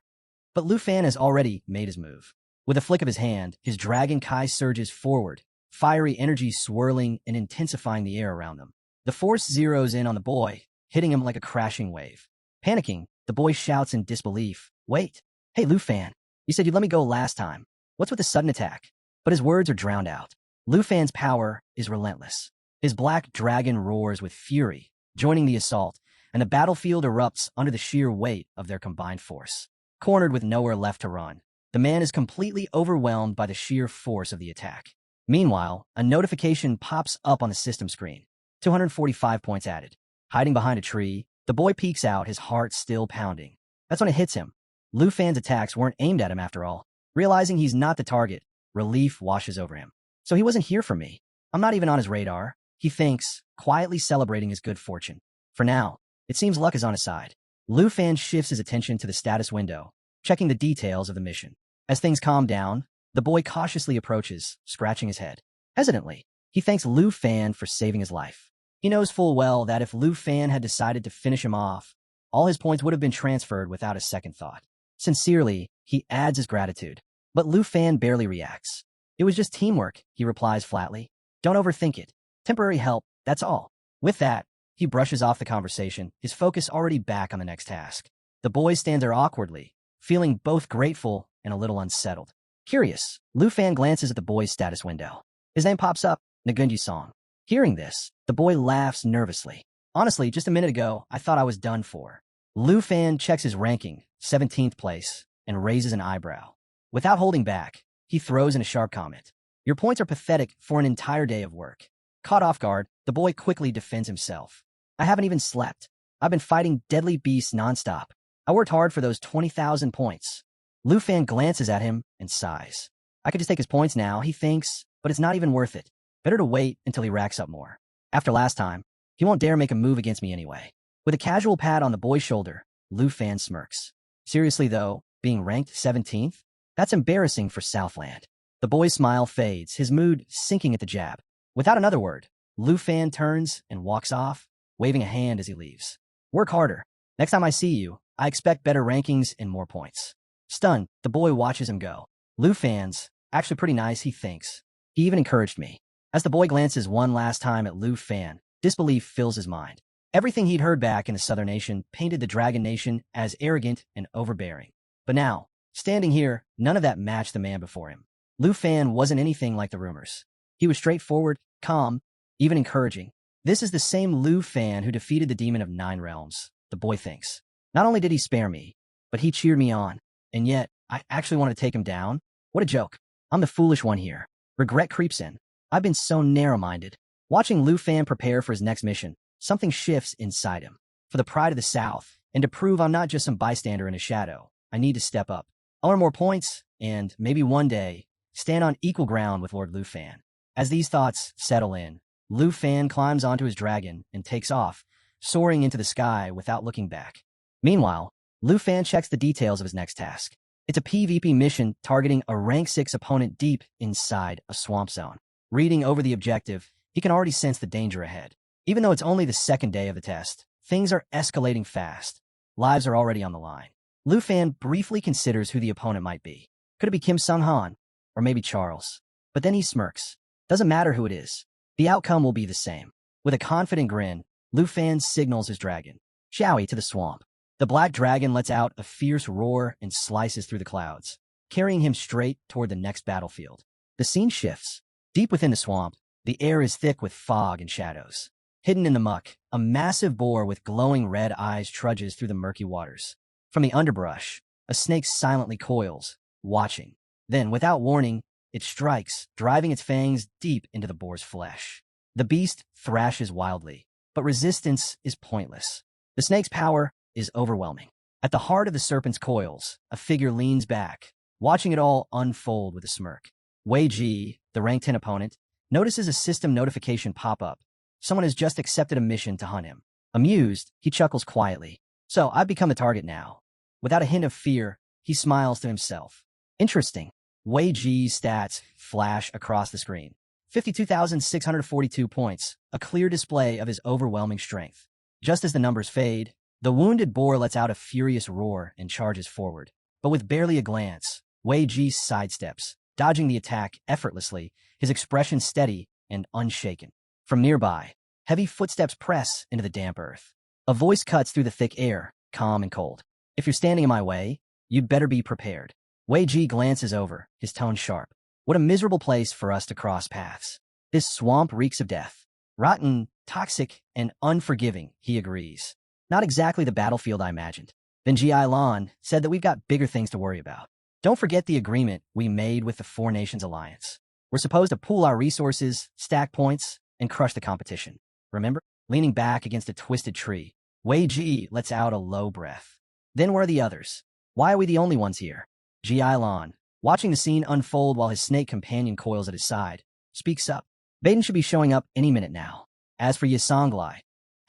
But Lu Fan has already made his move. With a flick of his hand, his Dragon Kai surges forward, fiery energy swirling and intensifying the air around them. The force zeroes in on the boy, hitting him like a crashing wave. Panicking, the boy shouts in disbelief, "Wait! Hey, Lu Fan, you said you'd let me go last time. What's with the sudden attack?" But his words are drowned out. Lu Fan's power is relentless. His black dragon roars with fury, joining the assault, and the battlefield erupts under the sheer weight of their combined force. Cornered with nowhere left to run, the man is completely overwhelmed by the sheer force of the attack. Meanwhile, a notification pops up on the system screen. 245 points added. Hiding behind a tree, the boy peeks out, his heart still pounding. That's when it hits him. Lu Fan's attacks weren't aimed at him after all. Realizing he's not the target, relief washes over him. So he wasn't here for me. I'm not even on his radar, he thinks, quietly celebrating his good fortune. For now, it seems luck is on his side. Lu Fan shifts his attention to the status window, checking the details of the mission. As things calm down, the boy cautiously approaches, scratching his head. Hesitantly, he thanks Lu Fan for saving his life. He knows full well that if Lu Fan had decided to finish him off, all his points would have been transferred without a second thought. Sincerely, he adds his gratitude. But Lu Fan barely reacts. It was just teamwork, he replies flatly. Don't overthink it. Temporary help, that's all. With that, he brushes off the conversation, his focus already back on the next task. The boy stands there awkwardly, feeling both grateful and a little unsettled. Curious, Lu Fan glances at the boy's status window. His name pops up, Nagunji Song. Hearing this, the boy laughs nervously. Honestly, just a minute ago, I thought I was done for. Lu Fan checks his ranking, 17th place, and raises an eyebrow. Without holding back, he throws in a sharp comment. Your points are pathetic for an entire day of work. Caught off guard, the boy quickly defends himself. I haven't even slept. I've been fighting deadly beasts nonstop. I worked hard for those 20,000 points. Lu Fan glances at him and sighs. I could just take his points now, he thinks, but it's not even worth it. Better to wait until he racks up more. After last time, he won't dare make a move against me anyway. With a casual pat on the boy's shoulder, Lu Fan smirks. Seriously though, being ranked 17th? That's embarrassing for Southland. The boy's smile fades, his mood sinking at the jab. Without another word, Lu Fan turns and walks off, waving a hand as he leaves. Work harder. Next time I see you, I expect better rankings and more points. Stunned, the boy watches him go. Lu Fan's actually pretty nice, he thinks. He even encouraged me. As the boy glances one last time at Lu Fan, disbelief fills his mind. Everything he'd heard back in the Southern Nation painted the Dragon Nation as arrogant and overbearing. But now, standing here, none of that matched the man before him. Lu Fan wasn't anything like the rumors. He was straightforward, calm, even encouraging. This is the same Lu Fan who defeated the Demon of Nine Realms, the boy thinks. Not only did he spare me, but he cheered me on. And yet, I actually want to take him down? What a joke. I'm the foolish one here. Regret creeps in. I've been so narrow-minded. Watching Lu Fan prepare for his next mission, something shifts inside him. For the pride of the South, and to prove I'm not just some bystander in a shadow, I need to step up. I'll earn more points, and maybe one day, stand on equal ground with Lord Lu Fan. As these thoughts settle in, Lu Fan climbs onto his dragon and takes off, soaring into the sky without looking back. Meanwhile, Lu Fan checks the details of his next task. It's a PvP mission targeting a rank 6 opponent deep inside a swamp zone. Reading over the objective, he can already sense the danger ahead. Even though it's only the second day of the test, things are escalating fast. Lives are already on the line. Lu Fan briefly considers who the opponent might be. Could it be Kim Sung-han? Or maybe Charles? But then he smirks. Doesn't matter who it is. The outcome will be the same. With a confident grin, Lu Fan signals his dragon. Xiaoyi to the swamp. The black dragon lets out a fierce roar and slices through the clouds. carrying him straight toward the next battlefield. The scene shifts. Deep within the swamp, the air is thick with fog and shadows. Hidden in the muck, a massive boar with glowing red eyes trudges through the murky waters. From the underbrush, a snake silently coils, watching. Then, without warning, it strikes, driving its fangs deep into the boar's flesh. The beast thrashes wildly, but resistance is pointless. The snake's power is overwhelming. At the heart of the serpent's coils, a figure leans back, watching it all unfold with a smirk. Wei Ji, the rank 10 opponent, notices a system notification pop up. Someone has just accepted a mission to hunt him. Amused, he chuckles quietly. So, I've become the target now. Without a hint of fear, he smiles to himself. Interesting. Wei Ji's stats flash across the screen. 52,642 points, a clear display of his overwhelming strength. Just as the numbers fade, the wounded boar lets out a furious roar and charges forward. But with barely a glance, Wei Ji sidesteps, dodging the attack effortlessly, his expression steady and unshaken. From nearby, heavy footsteps press into the damp earth. A voice cuts through the thick air, calm and cold. If you're standing in my way, you'd better be prepared. Wei Ji glances over, his tone sharp. What a miserable place for us to cross paths. This swamp reeks of death. Rotten, toxic, and unforgiving, he agrees. Not exactly the battlefield I imagined. Then Ji Lan said that we've got bigger things to worry about. Don't forget the agreement we made with the Four Nations Alliance. We're supposed to pool our resources, stack points, and crush the competition. Remember? Leaning back against a twisted tree, Wei Ji lets out a low breath. Then where are the others? Why are we the only ones here? Ji Lan, watching the scene unfold while his snake companion coils at his side, speaks up. Baden should be showing up any minute now. As for Yisanglai,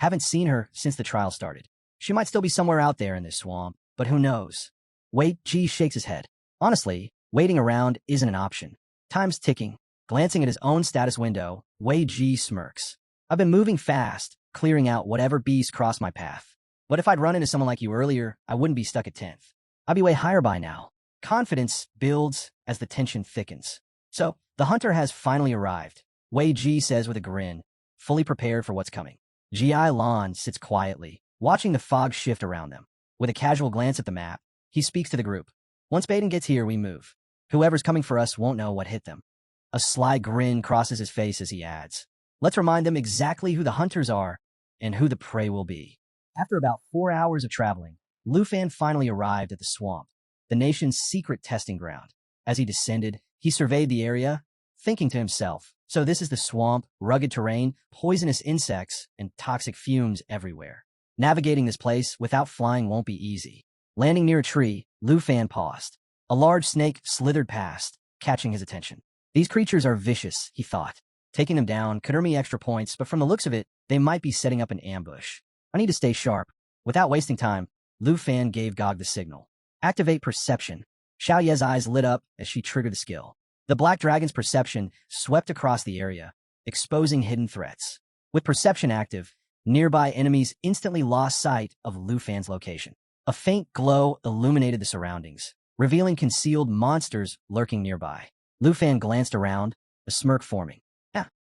haven't seen her since the trial started. She might still be somewhere out there in this swamp, but who knows? Wei Ji shakes his head. Honestly, waiting around isn't an option. Time's ticking. Glancing at his own status window, Wei Ji smirks. I've been moving fast, clearing out whatever beasts cross my path. But if I'd run into someone like you earlier, I wouldn't be stuck at 10th. I'd be way higher by now. Confidence builds as the tension thickens. So, the hunter has finally arrived, Wei Ji says with a grin, fully prepared for what's coming. Ji Lan sits quietly, watching the fog shift around them. With a casual glance at the map, he speaks to the group. Once Baden gets here, we move. Whoever's coming for us won't know what hit them. A sly grin crosses his face as he adds, let's remind them exactly who the hunters are and who the prey will be. After about 4 hours of traveling, Lu Fan finally arrived at the swamp, the nation's secret testing ground. As he descended, he surveyed the area, thinking to himself, so this is the swamp, rugged terrain, poisonous insects, and toxic fumes everywhere. Navigating this place without flying won't be easy. Landing near a tree, Lu Fan paused. A large snake slithered past, catching his attention. These creatures are vicious, he thought. Taking them down could earn me extra points, but from the looks of it, they might be setting up an ambush. I need to stay sharp. Without wasting time, Lu Fan gave Gog the signal. Activate perception. Xiao Ye's eyes lit up as she triggered the skill. The black dragon's perception swept across the area, exposing hidden threats. With perception active, nearby enemies instantly lost sight of Lu Fan's location. A faint glow illuminated the surroundings, revealing concealed monsters lurking nearby. Lu Fan glanced around, a smirk forming.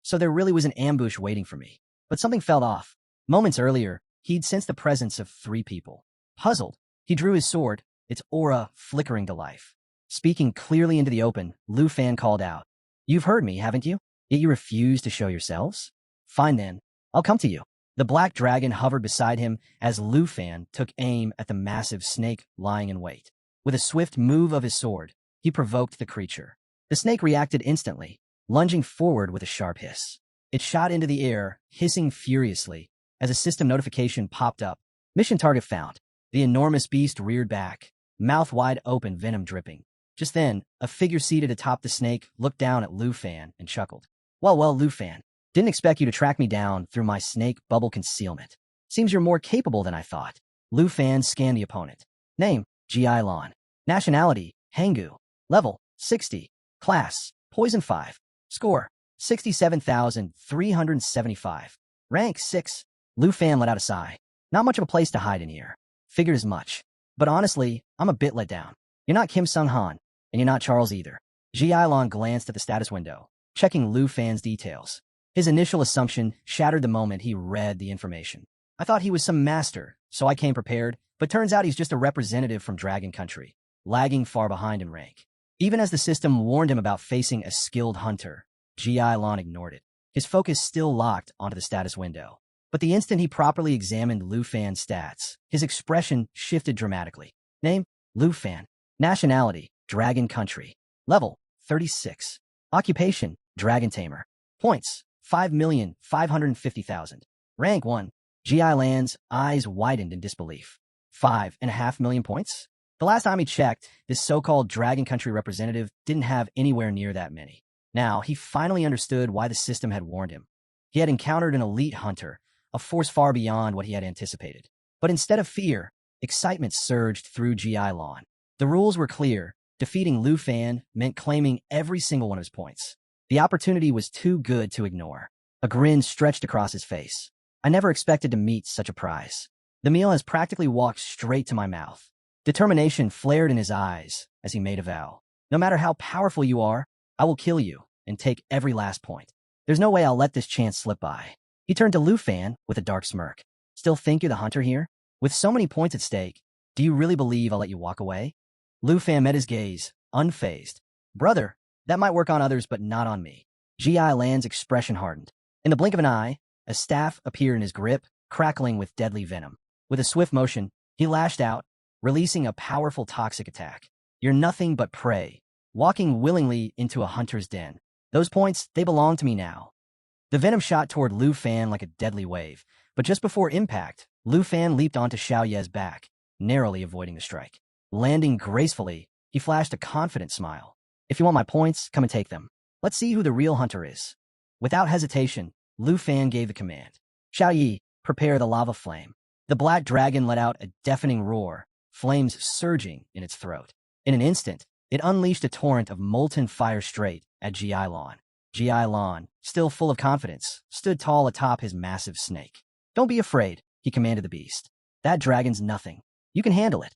So there really was an ambush waiting for me. But something felt off. Moments earlier, he'd sensed the presence of 3 people. Puzzled, he drew his sword, its aura flickering to life. Speaking clearly into the open, Lu Fan called out, "You've heard me, haven't you? Yet you refuse to show yourselves? Fine then, I'll come to you." The black dragon hovered beside him as Lu Fan took aim at the massive snake lying in wait. With a swift move of his sword, he provoked the creature. The snake reacted instantly, lunging forward with a sharp hiss. It shot into the air, hissing furiously, as a system notification popped up. Mission target found. The enormous beast reared back, mouth wide open, venom dripping. Just then, a figure seated atop the snake looked down at Lu Fan and chuckled. Well, Lu Fan. Didn't expect you to track me down through my snake bubble concealment. Seems you're more capable than I thought. Lu Fan scanned the opponent. Name, Ji Lan. Nationality, Hanggu. Level, 60. Class, Poison 5. Score, 67,375. Rank, 6. Lu Fan let out a sigh. Not much of a place to hide in here. Figured as much. But honestly, I'm a bit let down. You're not Kim Sung-han, and you're not Charles either. Ji Lan glanced at the status window, checking Lu Fan's details. His initial assumption shattered the moment he read the information. I thought he was some master, so I came prepared, but turns out he's just a representative from Dragon Country, lagging far behind in rank. Even as the system warned him about facing a skilled hunter, Ji Lon ignored it. His focus still locked onto the status window. But the instant he properly examined Lu Fan's stats, his expression shifted dramatically. Name, Lu Fan. Nationality, Dragon Country. Level, 36. Occupation, Dragon Tamer. Points, 5,550,000. Rank 1. Ji Lan's eyes widened in disbelief. 5.5 million points? The last time he checked, this so-called Dragon Country representative didn't have anywhere near that many. Now, he finally understood why the system had warned him. He had encountered an elite hunter, a force far beyond what he had anticipated. But instead of fear, excitement surged through Ji Lon. The rules were clear. Defeating Lu Fan meant claiming every single one of his points. The opportunity was too good to ignore. A grin stretched across his face. I never expected to meet such a prize. The meal has practically walked straight to my mouth. Determination flared in his eyes as he made a vow. No matter how powerful you are, I will kill you and take every last point. There's no way I'll let this chance slip by. He turned to Lu Fan with a dark smirk. Still think you're the hunter here? With so many points at stake, do you really believe I'll let you walk away? Lu Fan met his gaze, unfazed. Brother, that might work on others, but not on me. Ji Lan's expression hardened. In the blink of an eye, a staff appeared in his grip, crackling with deadly venom. With a swift motion, he lashed out, releasing a powerful toxic attack. You're nothing but prey, walking willingly into a hunter's den. Those points, they belong to me now. The venom shot toward Lu Fan like a deadly wave, but just before impact, Lu Fan leaped onto Xiao Ye's back, narrowly avoiding the strike. Landing gracefully, he flashed a confident smile. If you want my points, come and take them. Let's see who the real hunter is. Without hesitation, Lu Fan gave the command. Xiao Yi, prepare the lava flame. The black dragon let out a deafening roar, flames surging in its throat. In an instant, it unleashed a torrent of molten fire straight at Ji Lon. Ji Lon, still full of confidence, stood tall atop his massive snake. Don't be afraid, he commanded the beast. That dragon's nothing. You can handle it.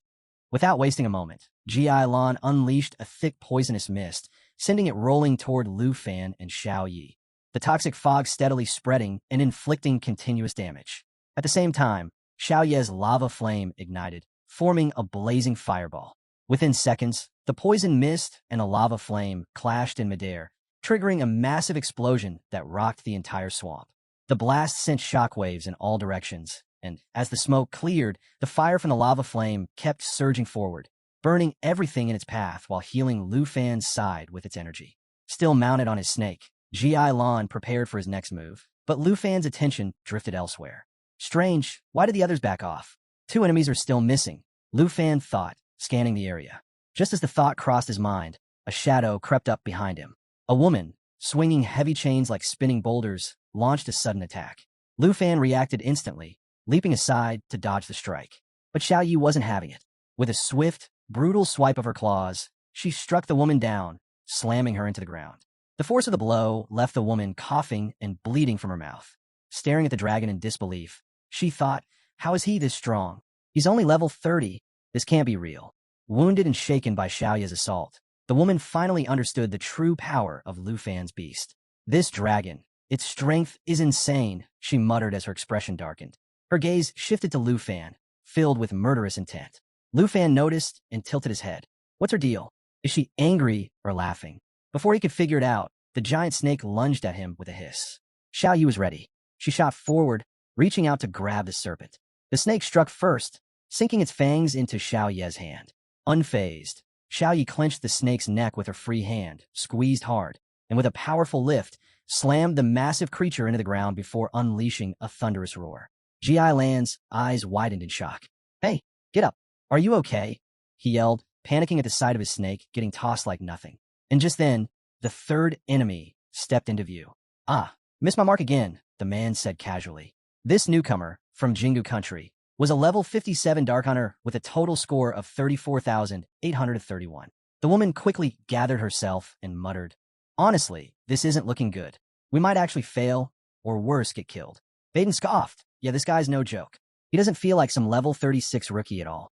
Without wasting a moment, Ji Lon unleashed a thick poisonous mist, sending it rolling toward Lu Fan and Xiao Yi. The toxic fog steadily spreading and inflicting continuous damage. At the same time, Xiao Ye's lava flame ignited, forming a blazing fireball. Within seconds, the poison mist and a lava flame clashed in midair, triggering a massive explosion that rocked the entire swamp. The blast sent shockwaves in all directions, and as the smoke cleared, the fire from the lava flame kept surging forward, burning everything in its path while healing Lu Fan's side with its energy. Still mounted on his snake, Ji Lon prepared for his next move, but Lu Fan's attention drifted elsewhere. Strange, why did the others back off? 2 enemies are still missing, Lu Fan thought, scanning the area. Just as the thought crossed his mind, a shadow crept up behind him. A woman, swinging heavy chains like spinning boulders, launched a sudden attack. Lu Fan reacted instantly, leaping aside to dodge the strike. But Xiao Yi wasn't having it. With a swift, brutal swipe of her claws, she struck the woman down, slamming her into the ground. The force of the blow left the woman coughing and bleeding from her mouth. Staring at the dragon in disbelief, she thought, how is he this strong? He's only level 30. This can't be real. Wounded and shaken by Xiao Ye's assault, the woman finally understood the true power of Lu Fan's beast. This dragon, its strength is insane, she muttered as her expression darkened. Her gaze shifted to Lu Fan, filled with murderous intent. Lu Fan noticed and tilted his head. What's her deal? Is she angry or laughing? Before he could figure it out, the giant snake lunged at him with a hiss. Xiao Yi was ready. She shot forward, reaching out to grab the serpent. The snake struck first, sinking its fangs into Xiao Ye's hand. Unfazed, Xiao Yi clenched the snake's neck with her free hand, squeezed hard, and with a powerful lift, slammed the massive creature into the ground before unleashing a thunderous roar. Ji Lan's eyes widened in shock. Hey, get up. Are you okay? He yelled, panicking at the sight of his snake getting tossed like nothing. And just then, the third enemy stepped into view. Ah, missed my mark again, the man said casually. This newcomer, from Jingu Country, was a level 57 Dark Hunter with a total score of 34,831. The woman quickly gathered herself and muttered, honestly, this isn't looking good. We might actually fail, or worse, get killed. Baden scoffed. Yeah, this guy's no joke. He doesn't feel like some level 36 rookie at all.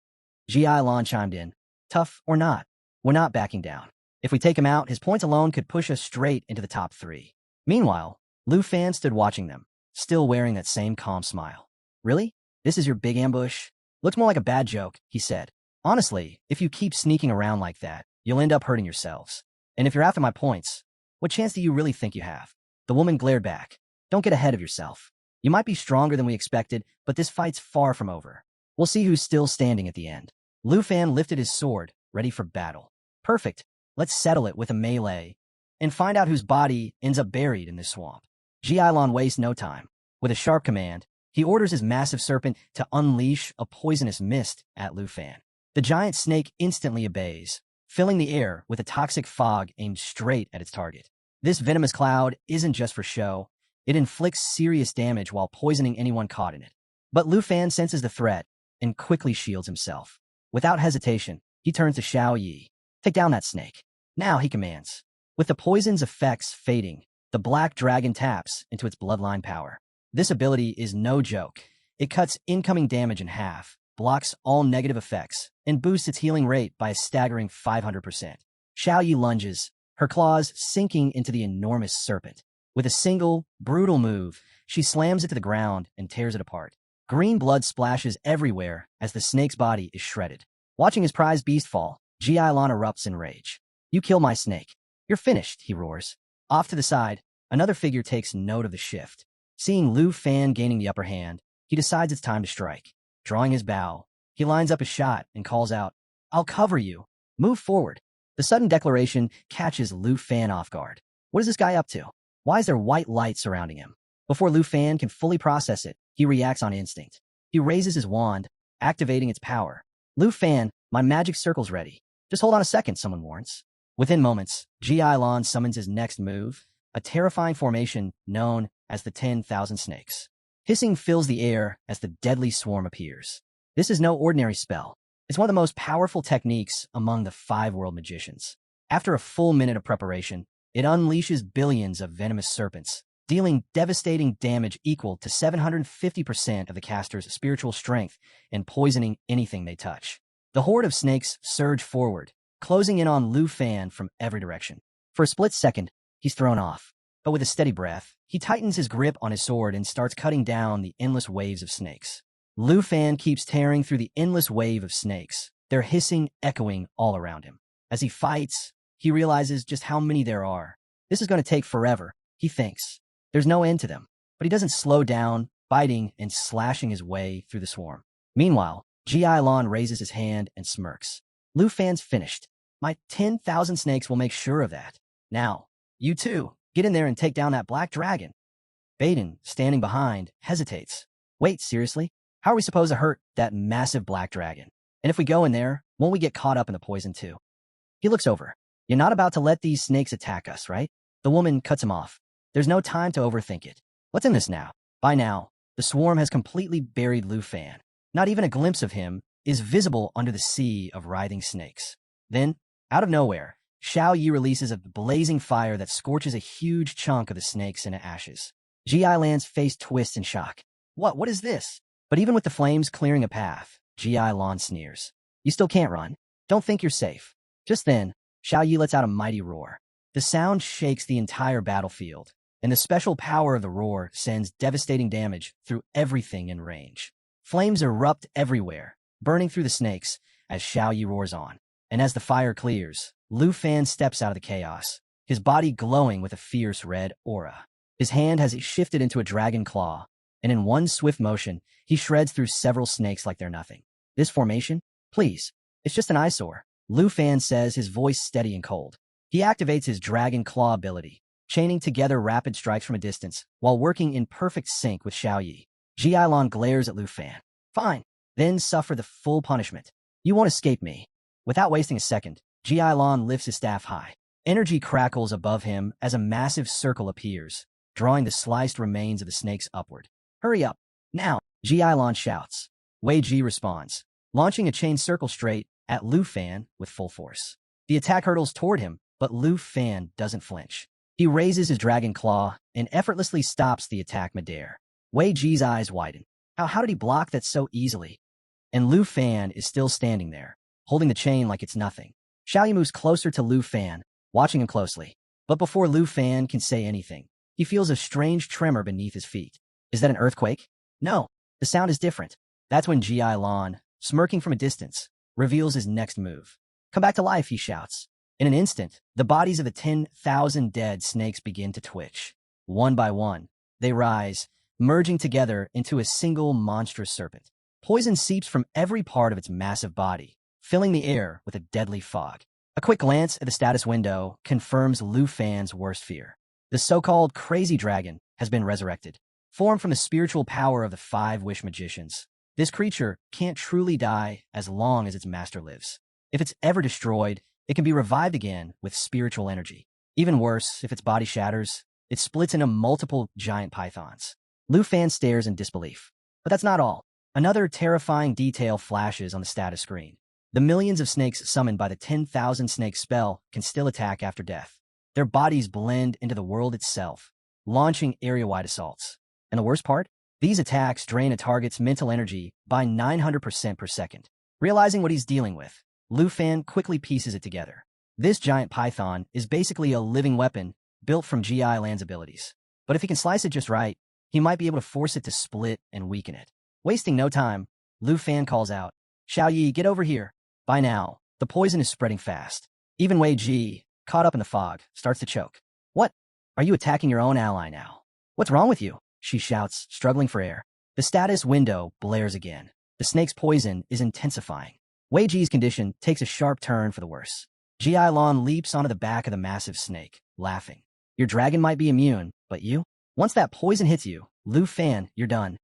Ji Lon chimed in. Tough or not, we're not backing down. If we take him out, his points alone could push us straight into the top 3. Meanwhile, Lu Fan stood watching them, still wearing that same calm smile. Really? This is your big ambush? Looks more like a bad joke, he said. Honestly, if you keep sneaking around like that, you'll end up hurting yourselves. And if you're after my points, what chance do you really think you have? The woman glared back. Don't get ahead of yourself. You might be stronger than we expected, but this fight's far from over. We'll see who's still standing at the end. Lu Fan lifted his sword, ready for battle. Perfect. Let's settle it with a melee and find out whose body ends up buried in this swamp. Ji Ailon wastes no time. With a sharp command, he orders his massive serpent to unleash a poisonous mist at Lu Fan. The giant snake instantly obeys, filling the air with a toxic fog aimed straight at its target. This venomous cloud isn't just for show. It inflicts serious damage while poisoning anyone caught in it. But Lu Fan senses the threat and quickly shields himself. Without hesitation, he turns to Xiao Yi. Take down that snake. Now, he commands. With the poison's effects fading, the black dragon taps into its bloodline power. This ability is no joke. It cuts incoming damage in half, blocks all negative effects, and boosts its healing rate by a staggering 500%. Xiao Yi lunges, her claws sinking into the enormous serpent. With a single, brutal move, she slams it to the ground and tears it apart. Green blood splashes everywhere as the snake's body is shredded. Watching his prized beast fall, Ji Ailon erupts in rage. You kill my snake. You're finished, he roars. Off to the side, another figure takes note of the shift. Seeing Lu Fan gaining the upper hand, he decides it's time to strike. Drawing his bow, he lines up a shot and calls out, I'll cover you. Move forward. The sudden declaration catches Lu Fan off guard. What is this guy up to? Why is there white light surrounding him? Before Lu Fan can fully process it, he reacts on instinct. He raises his wand, activating its power. Lu Fan, my magic circle's ready. Just hold on a second, someone warns. Within moments, Ji Ailon summons his next move, a terrifying formation known as the 10,000 Snakes. Hissing fills the air as the deadly swarm appears. This is no ordinary spell. It's one of the most powerful techniques among the 5 world magicians. After a full minute of preparation, it unleashes billions of venomous serpents, dealing devastating damage equal to 750% of the caster's spiritual strength and poisoning anything they touch. The horde of snakes surge forward, closing in on Lu Fan from every direction. For a split second, he's thrown off, but with a steady breath, he tightens his grip on his sword and starts cutting down the endless waves of snakes. Lu Fan keeps tearing through the endless wave of snakes, their hissing echoing all around him. As he fights, he realizes just how many there are. This is going to take forever, he thinks. There's no end to them, but he doesn't slow down, biting and slashing his way through the swarm. Meanwhile, Ji Ailon raises his hand and smirks. Lu Fan's finished. My 10,000 snakes will make sure of that. Now, you two, get in there and take down that black dragon. Baden, standing behind, hesitates. Wait, seriously? How are we supposed to hurt that massive black dragon? And if we go in there, won't we get caught up in the poison too? He looks over. You're not about to let these snakes attack us, right? The woman cuts him off. There's no time to overthink it. What's in this now? By now, the swarm has completely buried Lu Fan. Not even a glimpse of him is visible under the sea of writhing snakes. Then, out of nowhere, Xiao Yi releases a blazing fire that scorches a huge chunk of the snakes into ashes. Ji Ailon's face twists in shock. What is this? But even with the flames clearing a path, Ji Ailon sneers. You still can't run. Don't think you're safe. Just then, Xiao Yi lets out a mighty roar. The sound shakes the entire battlefield, and the special power of the roar sends devastating damage through everything in range. Flames erupt everywhere, burning through the snakes as Xiao Yi roars on. And as the fire clears, Lu Fan steps out of the chaos, his body glowing with a fierce red aura. His hand has shifted into a dragon claw, and in one swift motion, he shreds through several snakes like they're nothing. This formation? Please, it's just an eyesore, Lu Fan says, his voice steady and cold. He activates his dragon claw ability, chaining together rapid strikes from a distance, while working in perfect sync with Xiao Yi. Ji Ailon glares at Lu Fan. Fine, then suffer the full punishment. You won't escape me. Without wasting a second, Ji Ailon lifts his staff high. Energy crackles above him as a massive circle appears, drawing the sliced remains of the snakes upward. Hurry up, now, Ji Ailon shouts. Wei Ji responds, launching a chain circle straight at Lu Fan with full force. The attack hurtles toward him, but Lu Fan doesn't flinch. He raises his dragon claw and effortlessly stops the attack midair. Wei Ji's eyes widen. How did he block that so easily? And Lu Fan is still standing there, holding the chain like it's nothing. Xiao Yi moves closer to Lu Fan, watching him closely. But before Lu Fan can say anything, he feels a strange tremor beneath his feet. Is that an earthquake? No, the sound is different. That's when Ji Ailon, smirking from a distance, reveals his next move. Come back to life, he shouts. In an instant, the bodies of the 10,000 dead snakes begin to twitch. One by one, they rise, merging together into a single monstrous serpent. Poison seeps from every part of its massive body, filling the air with a deadly fog. A quick glance at the status window confirms Lu Fan's worst fear. The so-called crazy dragon has been resurrected, formed from the spiritual power of the 5 wish magicians. This creature can't truly die as long as its master lives. If it's ever destroyed, it can be revived again with spiritual energy. Even worse, if its body shatters, it splits into multiple giant pythons. Lu Fan stares in disbelief. But that's not all. Another terrifying detail flashes on the status screen. The millions of snakes summoned by the 10,000 snake spell can still attack after death. Their bodies blend into the world itself, launching area-wide assaults. And the worst part? These attacks drain a target's mental energy by 900% per second. Realizing what he's dealing with, Lu Fan quickly pieces it together. This giant python is basically a living weapon built from GI Land's abilities. But if he can slice it just right, he might be able to force it to split and weaken it. Wasting no time, Lu Fan calls out, "Xiao Yi, get over here." By now, the poison is spreading fast. Even Wei Ji, caught up in the fog, starts to choke. "What? Are you attacking your own ally now? What's wrong with you?" she shouts, struggling for air. The status window blares again. The snake's poison is intensifying. Wei Ji's condition takes a sharp turn for the worse. Ji Lan leaps onto the back of the massive snake, laughing. "Your dragon might be immune, but you? Once that poison hits you, Lu Fan, you're done."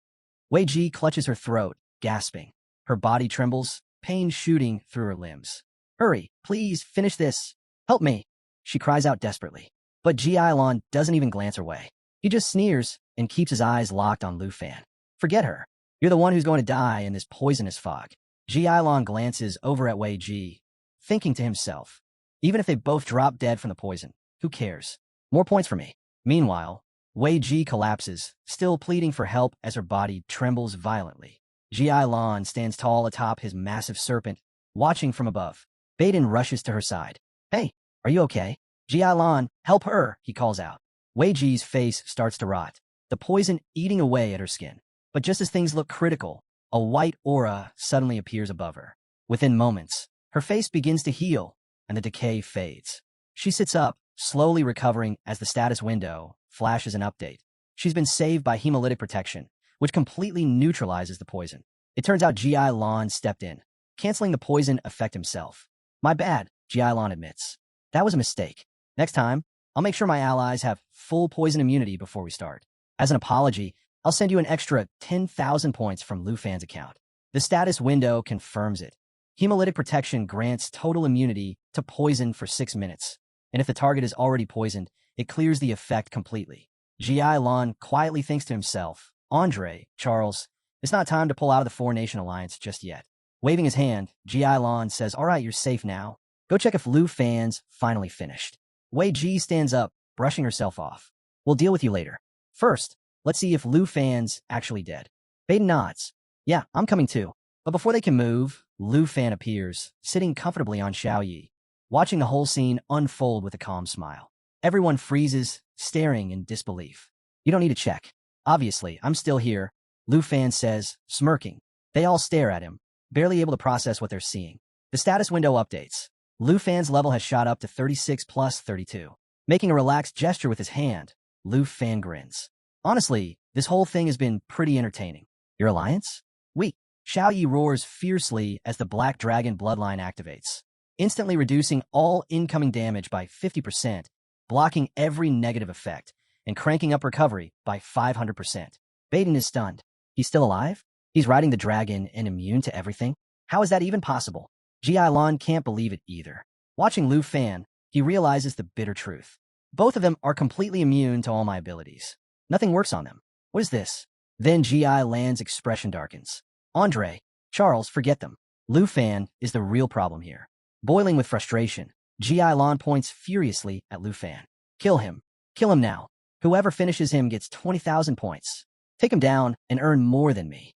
Wei Ji clutches her throat, gasping. Her body trembles, pain shooting through her limbs. "Hurry, please, finish this. Help me," she cries out desperately. But Ji Lan doesn't even glance her way. He just sneers and keeps his eyes locked on Lu Fan. "Forget her. You're the one who's going to die in this poisonous fog." Ji Lan glances over at Wei Ji, thinking to himself, even if they both drop dead from the poison, who cares? More points for me. Meanwhile, Wei Ji collapses, still pleading for help as her body trembles violently. Ji Lan stands tall atop his massive serpent, watching from above. Baden rushes to her side. "Hey, are you okay?" "Ji Lan, help her," he calls out. Wei Ji's face starts to rot, the poison eating away at her skin. But just as things look critical, a white aura suddenly appears above her. Within moments, her face begins to heal, and the decay fades. She sits up, slowly recovering as the status window flashes an update. She's been saved by hemolytic protection, which completely neutralizes the poison. It turns out Ji Lan stepped in, canceling the poison effect himself. "My bad," Ji Lan admits. "That was a mistake. Next time, I'll make sure my allies have full poison immunity before we start. As an apology, I'll send you an extra 10,000 points from Lu Fan's account." The status window confirms it. Hemolytic protection grants total immunity to poison for 6 minutes, and if the target is already poisoned, it clears the effect completely. Ji Lan quietly thinks to himself, "Andre, Charles, it's not time to pull out of the 4-nation alliance just yet." Waving his hand, Ji Lan says, "All right, you're safe now. Go check if Lu Fan's finally finished." Wei Ji stands up, brushing herself off. "We'll deal with you later. First, let's see if Lu Fan's actually dead." Baden nods. "Yeah, I'm coming too." But before they can move, Lu Fan appears, sitting comfortably on Xiao Yi, watching the whole scene unfold with a calm smile. Everyone freezes, staring in disbelief. "You don't need to check. Obviously, I'm still here," Lu Fan says, smirking. They all stare at him, barely able to process what they're seeing. The status window updates. Lu Fan's level has shot up to 36 plus 32. Making a relaxed gesture with his hand, Lu Fan grins. "Honestly, this whole thing has been pretty entertaining." "Your alliance?" "We." Xiao Yi roars fiercely as the Black Dragon bloodline activates, instantly reducing all incoming damage by 50%, blocking every negative effect, and cranking up recovery by 500%. Baden is stunned. He's still alive? He's riding the dragon and immune to everything? How is that even possible? Ji Lan can't believe it either. Watching Lu Fan, he realizes the bitter truth. Both of them are completely immune to all my abilities. Nothing works on them. What is this? Then Ji Lan's expression darkens. "Andre, Charles, forget them. Lu Fan is the real problem here." Boiling with frustration, Ji Lan points furiously at Lu Fan. "Kill him. Kill him now. Whoever finishes him gets 20,000 points. Take him down and earn more than me."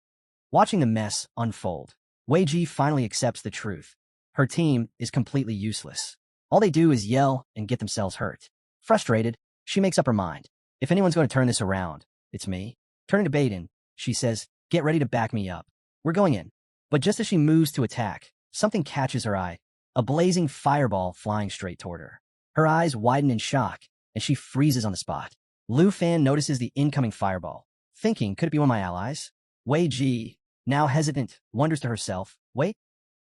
Watching the mess unfold, Wei Ji finally accepts the truth. Her team is completely useless. All they do is yell and get themselves hurt. Frustrated, she makes up her mind. If anyone's going to turn this around, it's me. Turning to Baden, she says, "Get ready to back me up. We're going in." But just as she moves to attack, something catches her eye. a blazing fireball flying straight toward her. Her eyes widen in shock, and she freezes on the spot. Lu Fan notices the incoming fireball, thinking, could it be one of my allies? Wei Ji, now hesitant, wonders to herself, wait,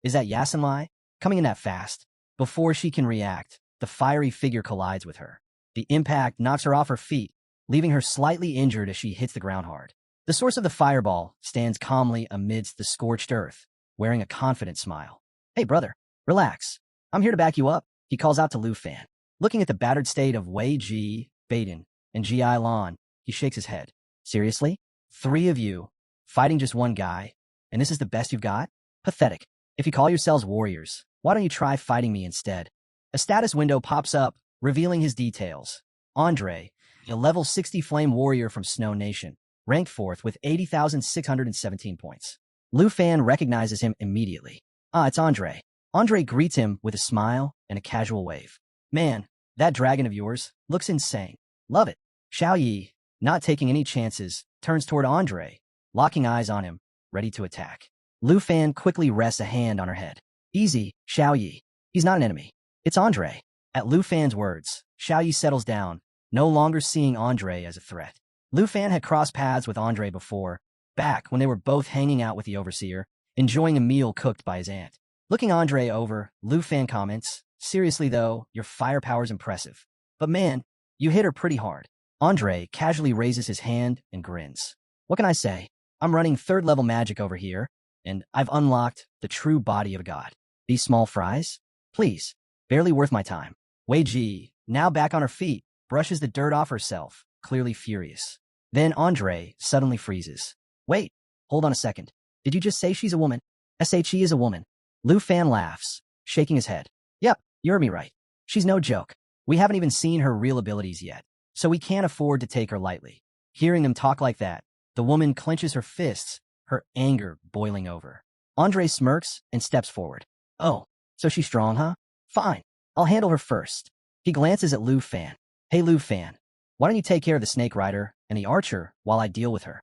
is that Yasenlai? Coming in that fast. Before she can react, the fiery figure collides with her. The impact knocks her off her feet, leaving her slightly injured as she hits the ground hard. The source of the fireball stands calmly amidst the scorched earth, wearing a confident smile. Hey, brother, relax. I'm here to back you up, he calls out to Lu Fan. Looking at the battered state of Wei Ji, Baden, and Ji Lan, he shakes his head. Seriously? 3 of you, fighting just one guy, and this is the best you've got? Pathetic. If you call yourselves warriors, why don't you try fighting me instead? A status window pops up, revealing his details. Andre, a level 60 flame warrior from Snow Nation, ranked 4th with 80,617 points. Lu Fan recognizes him immediately. Ah, it's Andre. Andre greets him with a smile and a casual wave. Man, that dragon of yours looks insane. Love it. Xiao Yi, not taking any chances, turns toward Andre, locking eyes on him, ready to attack. Lu Fan quickly rests a hand on her head. Easy, Xiao Yi. He's not an enemy. It's Andre. At Lu Fan's words, Xiao Yi settles down, no longer seeing Andre as a threat. Lu Fan had crossed paths with Andre before, back when they were both hanging out with the Overseer, enjoying a meal cooked by his aunt. Looking Andre over, Lu Fan comments, seriously though, your firepower's impressive. But man, you hit her pretty hard. Andre casually raises his hand and grins. What can I say? I'm running 3rd level magic over here, and I've unlocked the true body of a god. These small fries? Please, barely worth my time. Wei Ji, now back on her feet, brushes the dirt off herself, clearly furious. Then Andre suddenly freezes. Wait, hold on a second. Did you just say she's a woman? SHE is a woman. Lu Fan laughs, shaking his head. Yep, you heard me right. She's no joke. We haven't even seen her real abilities yet, so we can't afford to take her lightly. Hearing them talk like that, the woman clenches her fists, her anger boiling over. Andre smirks and steps forward. Oh, so she's strong, huh? Fine, I'll handle her first. He glances at Lu Fan. Hey, Lu Fan, why don't you take care of the Snake Rider and the Archer while I deal with her?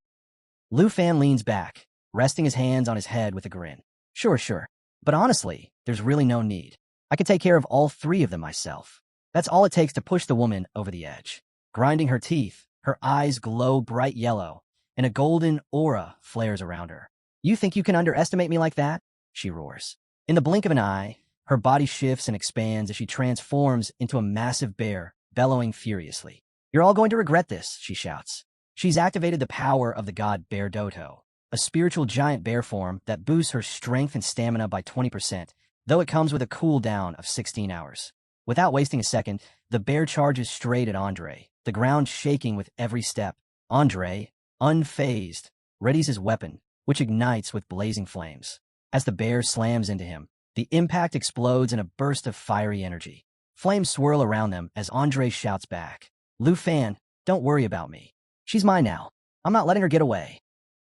Lu Fan leans back, resting his hands on his head with a grin. Sure. But honestly, there's really no need. I can take care of all 3 of them myself. That's all it takes to push the woman over the edge. Grinding her teeth, her eyes glow bright yellow, and a golden aura flares around her. You think you can underestimate me like that? She roars. In the blink of an eye, her body shifts and expands as she transforms into a massive bear, bellowing furiously. You're all going to regret this, she shouts. She's activated the power of the god Bear Doto, a spiritual giant bear form that boosts her strength and stamina by 20%, though it comes with a cooldown of 16 hours. Without wasting a second, the bear charges straight at Andre, the ground shaking with every step. Andre, unfazed, readies his weapon, which ignites with blazing flames. As the bear slams into him, the impact explodes in a burst of fiery energy. Flames swirl around them as Andre shouts back. Lu Fan, don't worry about me. She's mine now. I'm not letting her get away.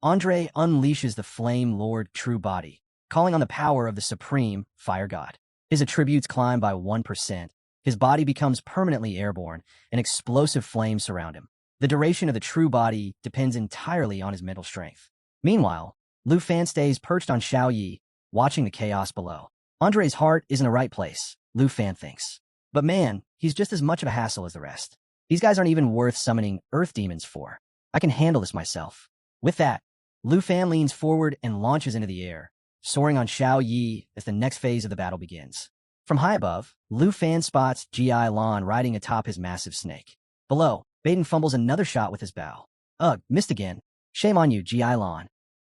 Andre unleashes the Flame Lord True Body, calling on the power of the Supreme Fire God. His attributes climb by 1%. His body becomes permanently airborne, and explosive flames surround him. The duration of the True Body depends entirely on his mental strength. Meanwhile, Lu Fan stays perched on Xiao Yi, watching the chaos below. Andre's heart is in the right place, Lu Fan thinks. But man, he's just as much of a hassle as the rest. These guys aren't even worth summoning earth demons for. I can handle this myself. With that, Lu Fan leans forward and launches into the air, soaring on Xiao Yi as the next phase of the battle begins. From high above, Lu Fan spots Ji Lan riding atop his massive snake. Below, Baden fumbles another shot with his bow. Ugh, missed again. Shame on you, Ji Lan.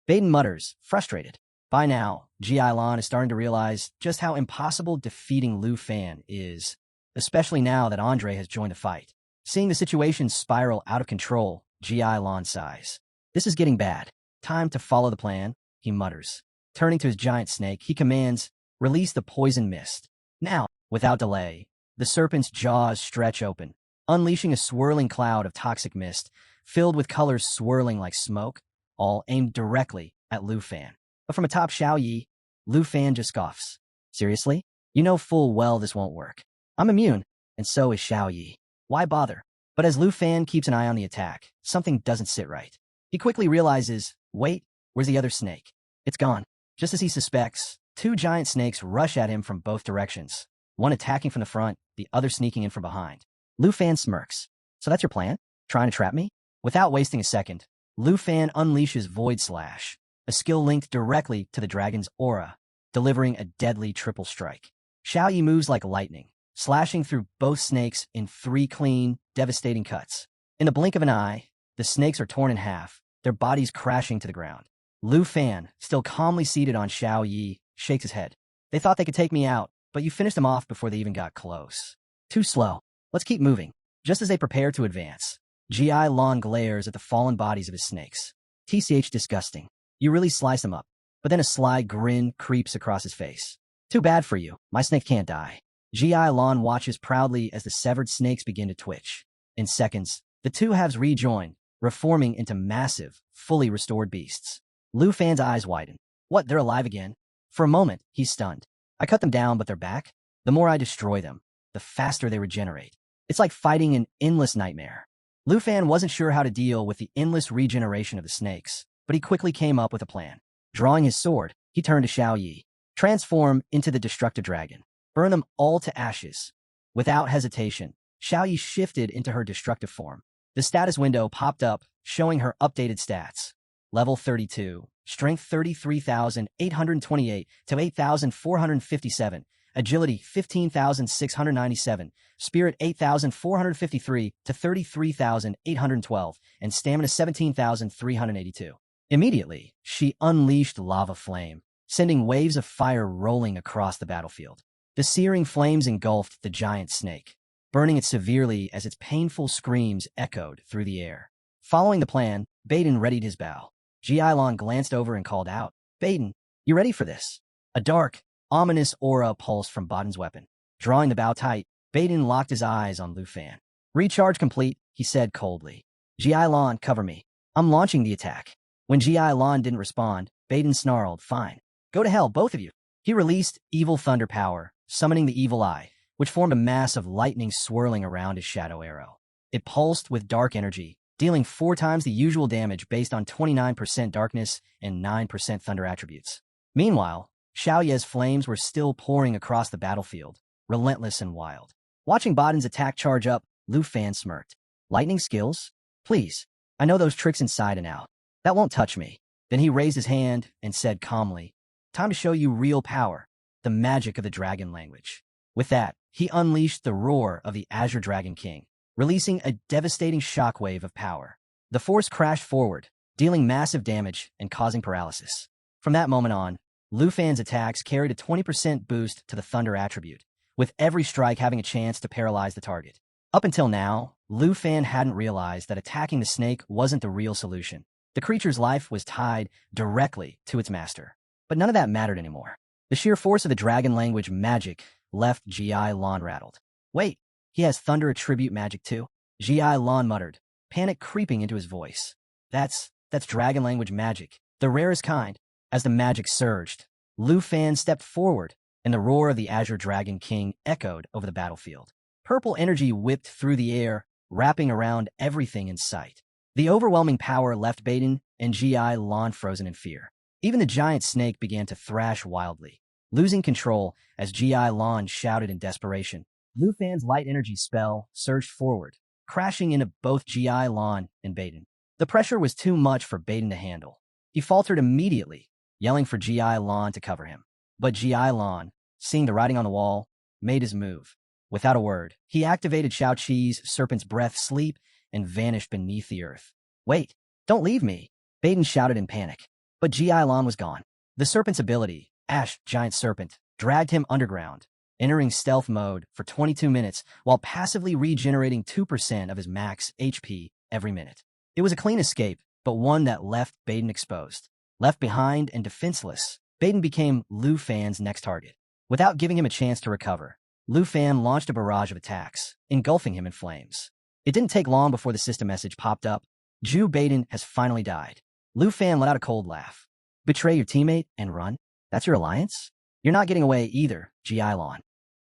Baden mutters, frustrated. By now, Ji Lan is starting to realize just how impossible defeating Lu Fan is, especially now that Andre has joined the fight. Seeing the situation spiral out of control, Ji Lan sighs. This is getting bad. Time to follow the plan, he mutters. Turning to his giant snake, he commands, release the poison mist. Now, without delay, the serpent's jaws stretch open, unleashing a swirling cloud of toxic mist, filled with colors swirling like smoke, all aimed directly at Lu Fan. But from atop Xiao Yi, Lu Fan just scoffs. Seriously? You know full well this won't work. I'm immune, and so is Xiao Yi. Why bother? But as Lu Fan keeps an eye on the attack, something doesn't sit right. He quickly realizes, wait, where's the other snake? It's gone. Just as he suspects, Two giant snakes rush at him from both directions, one attacking from the front, the other sneaking in from behind. Lu Fan smirks. So that's your plan? Trying to trap me? Without wasting a second, Lu Fan unleashes Void Slash, a skill linked directly to the dragon's aura, delivering a deadly triple strike. Xiao Yi moves like lightning, slashing through both snakes in 3 clean, devastating cuts. In the blink of an eye, the snakes are torn in half, their bodies crashing to the ground. Lu Fan, still calmly seated on Xiao Yi, shakes his head. They thought they could take me out, but you finished them off before they even got close. Too slow. Let's keep moving. Just as they prepare to advance, G.I. Lon glares at the fallen bodies of his snakes. TCH disgusting. You really slice them up. But then a sly grin creeps across his face. Too bad for you. My snake can't die. G.I. Lon watches proudly as the severed snakes begin to twitch. In seconds, the two halves rejoin, reforming into massive, fully restored beasts. Lu Fan's eyes widen. What, they're alive again? For a moment, he's stunned. I cut them down, but they're back? The more I destroy them, the faster they regenerate. It's like fighting an endless nightmare. Lu Fan wasn't sure how to deal with the endless regeneration of the snakes, but he quickly came up with a plan. Drawing his sword, he turned to Xiao Yi. Transform into the destructive dragon. Burn them all to ashes. Without hesitation, Xiao Yi shifted into her destructive form. The status window popped up, showing her updated stats. Level 32, Strength 33,828 to 8,457, Agility 15,697, Spirit 8,453 to 33,812, and Stamina 17,382. Immediately, she unleashed lava flame, sending waves of fire rolling across the battlefield. The searing flames engulfed the giant snake, burning it severely as its painful screams echoed through the air. Following the plan, Baden readied his bow. G.I. Lon glanced over and called out, Baden, you ready for this? A dark, ominous aura pulsed from Baden's weapon. Drawing the bow tight, Baden locked his eyes on Lu Fan. Recharge complete, he said coldly. G.I. Lon, cover me. I'm launching the attack. When G.I. Lon didn't respond, Baden snarled, fine. Go to hell, both of you. He released Evil Thunder Power, summoning the Evil Eye, which formed a mass of lightning swirling around his shadow arrow. It pulsed with dark energy, dealing 4 times the usual damage based on 29% darkness and 9% thunder attributes. Meanwhile, Xiao Ye's flames were still pouring across the battlefield, relentless and wild. Watching Baden's attack charge up, Lu Fan smirked. Lightning skills? Please. I know those tricks inside and out. That won't touch me. Then he raised his hand and said calmly, time to show you real power, the magic of the dragon language. With that, he unleashed the roar of the Azure Dragon King, releasing a devastating shockwave of power. The force crashed forward, dealing massive damage and causing paralysis. From that moment on, Lu Fan's attacks carried a 20% boost to the thunder attribute, with every strike having a chance to paralyze the target. Up until now, Lu Fan hadn't realized that attacking the snake wasn't the real solution. The creature's life was tied directly to its master. But none of that mattered anymore. The sheer force of the dragon language magic left G.I. Lon rattled. Wait, he has thunder attribute magic too? G.I. Lon muttered, panic creeping into his voice. That's dragon language magic, the rarest kind. As the magic surged, Lu Fan stepped forward, and the roar of the Azure Dragon King echoed over the battlefield. Purple energy whipped through the air, wrapping around everything in sight. The overwhelming power left Baden and G.I. Lon frozen in fear. Even the giant snake began to thrash wildly, losing control as G.I. Lon shouted in desperation. Lu Fan's light energy spell surged forward, crashing into both G.I. Lon and Baden. The pressure was too much for Baden to handle. He faltered immediately, yelling for G.I. Lon to cover him. But G.I. Lon, seeing the writing on the wall, made his move. Without a word, he activated Shao Qi's Serpent's Breath Sleep and vanished beneath the earth. Wait, don't leave me, Baden shouted in panic. But G.I. Lon was gone. The Serpent's ability, Ash, Giant Serpent, dragged him underground, entering stealth mode for 22 minutes while passively regenerating 2% of his max HP every minute. It was a clean escape, but one that left Baden exposed. Left behind and defenseless, Baden became Lu Fan's next target. Without giving him a chance to recover, Lu Fan launched a barrage of attacks, engulfing him in flames. It didn't take long before the system message popped up. Ju Baden has finally died. Lu Fan let out a cold laugh. Betray your teammate and run? That's your alliance? You're not getting away either, G.I. Lon.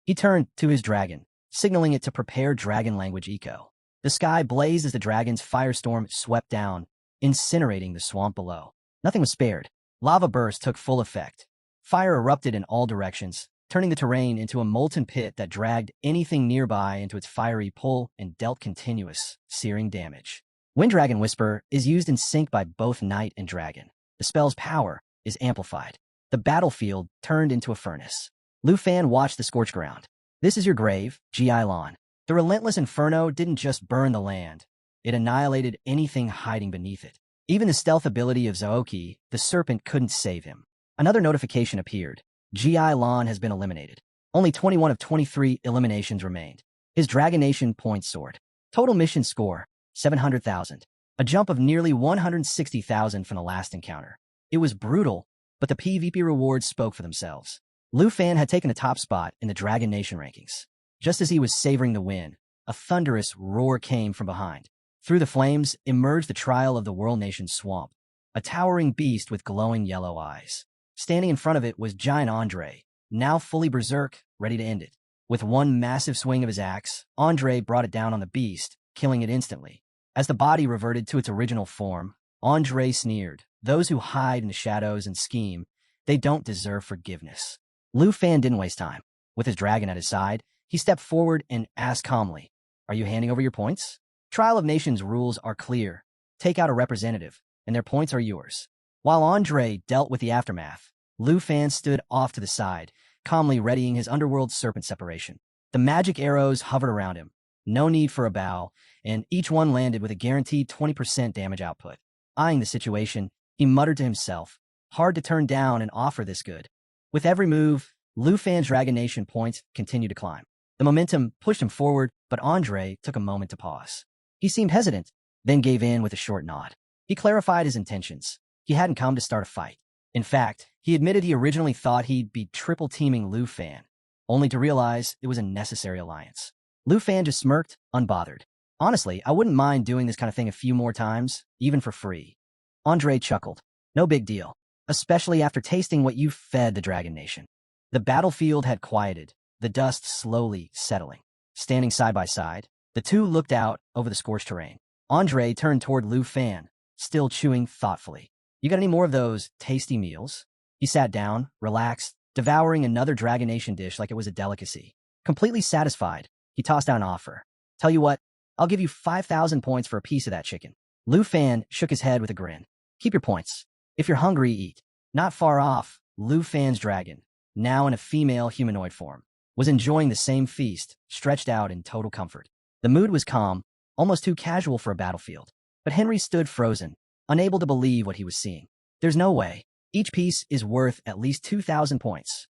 He turned to his dragon, signaling it to prepare dragon language eco. The sky blazed as the dragon's firestorm swept down, incinerating the swamp below. Nothing was spared. Lava bursts took full effect, Fire erupted in all directions, turning the terrain into a molten pit that dragged anything nearby into its fiery pull and dealt continuous, searing damage. Winddragon Whisper is used in sync by both knight and dragon. The spell's power is amplified. The battlefield turned into a furnace. Lu Fan watched the scorched ground. This is your grave, Ji Lan. The relentless inferno didn't just burn the land. It annihilated anything hiding beneath it. Even the stealth ability of Zaoki, the serpent, couldn't save him. Another notification appeared. Ji Lan has been eliminated. Only 21 of 23 eliminations remained. His Dragon Nation point soared. Total mission score, 700,000. A jump of nearly 160,000 from the last encounter. It was brutal, but the PvP rewards spoke for themselves. Lu Fan had taken the top spot in the Dragon Nation rankings. Just as he was savoring the win, a thunderous roar came from behind. Through the flames emerged the trial of the World Nation Swamp, a towering beast with glowing yellow eyes. Standing in front of it was Giant Andre, now fully berserk, ready to end it. With one massive swing of his axe, Andre brought it down on the beast, killing it instantly. As the body reverted to its original form, Andre sneered, "Those who hide in the shadows and scheme, they don't deserve forgiveness." Lu Fan didn't waste time. With his dragon at his side, he stepped forward and asked calmly, "Are you handing over your points?" Trial of Nations rules are clear. Take out a representative, and their points are yours. While Andre dealt with the aftermath, Lu Fan stood off to the side, calmly readying his underworld serpent separation. The magic arrows hovered around him. No need for a bow, and each one landed with a guaranteed 20% damage output. Eyeing the situation, he muttered to himself, hard to turn down an offer this good. With every move, Lu Fan's Dragon Nation points continued to climb. The momentum pushed him forward, but Andre took a moment to pause. He seemed hesitant, then gave in with a short nod. He clarified his intentions. He hadn't come to start a fight. In fact, he admitted he originally thought he'd be triple teaming Lu Fan, only to realize it was a necessary alliance. Lu Fan just smirked, unbothered. "Honestly, I wouldn't mind doing this kind of thing a few more times, even for free." Andre chuckled. "No big deal, especially after tasting what you fed the Dragon Nation." The battlefield had quieted, the dust slowly settling. Standing side by side, the two looked out over the scorched terrain. Andre turned toward Lu Fan, still chewing thoughtfully. "You got any more of those tasty meals?" He sat down, relaxed, devouring another Dragon Nation dish like it was a delicacy. Completely satisfied, he tossed out an offer. "Tell you what, I'll give you 5,000 points for a piece of that chicken." Lu Fan shook his head with a grin. "Keep your points. If you're hungry, eat." Not far off, Lu Fan's dragon, now in a female humanoid form, was enjoying the same feast, stretched out in total comfort. The mood was calm, almost too casual for a battlefield. But Henry stood frozen, unable to believe what he was seeing. There's no way. Each piece is worth at least 2,000 points.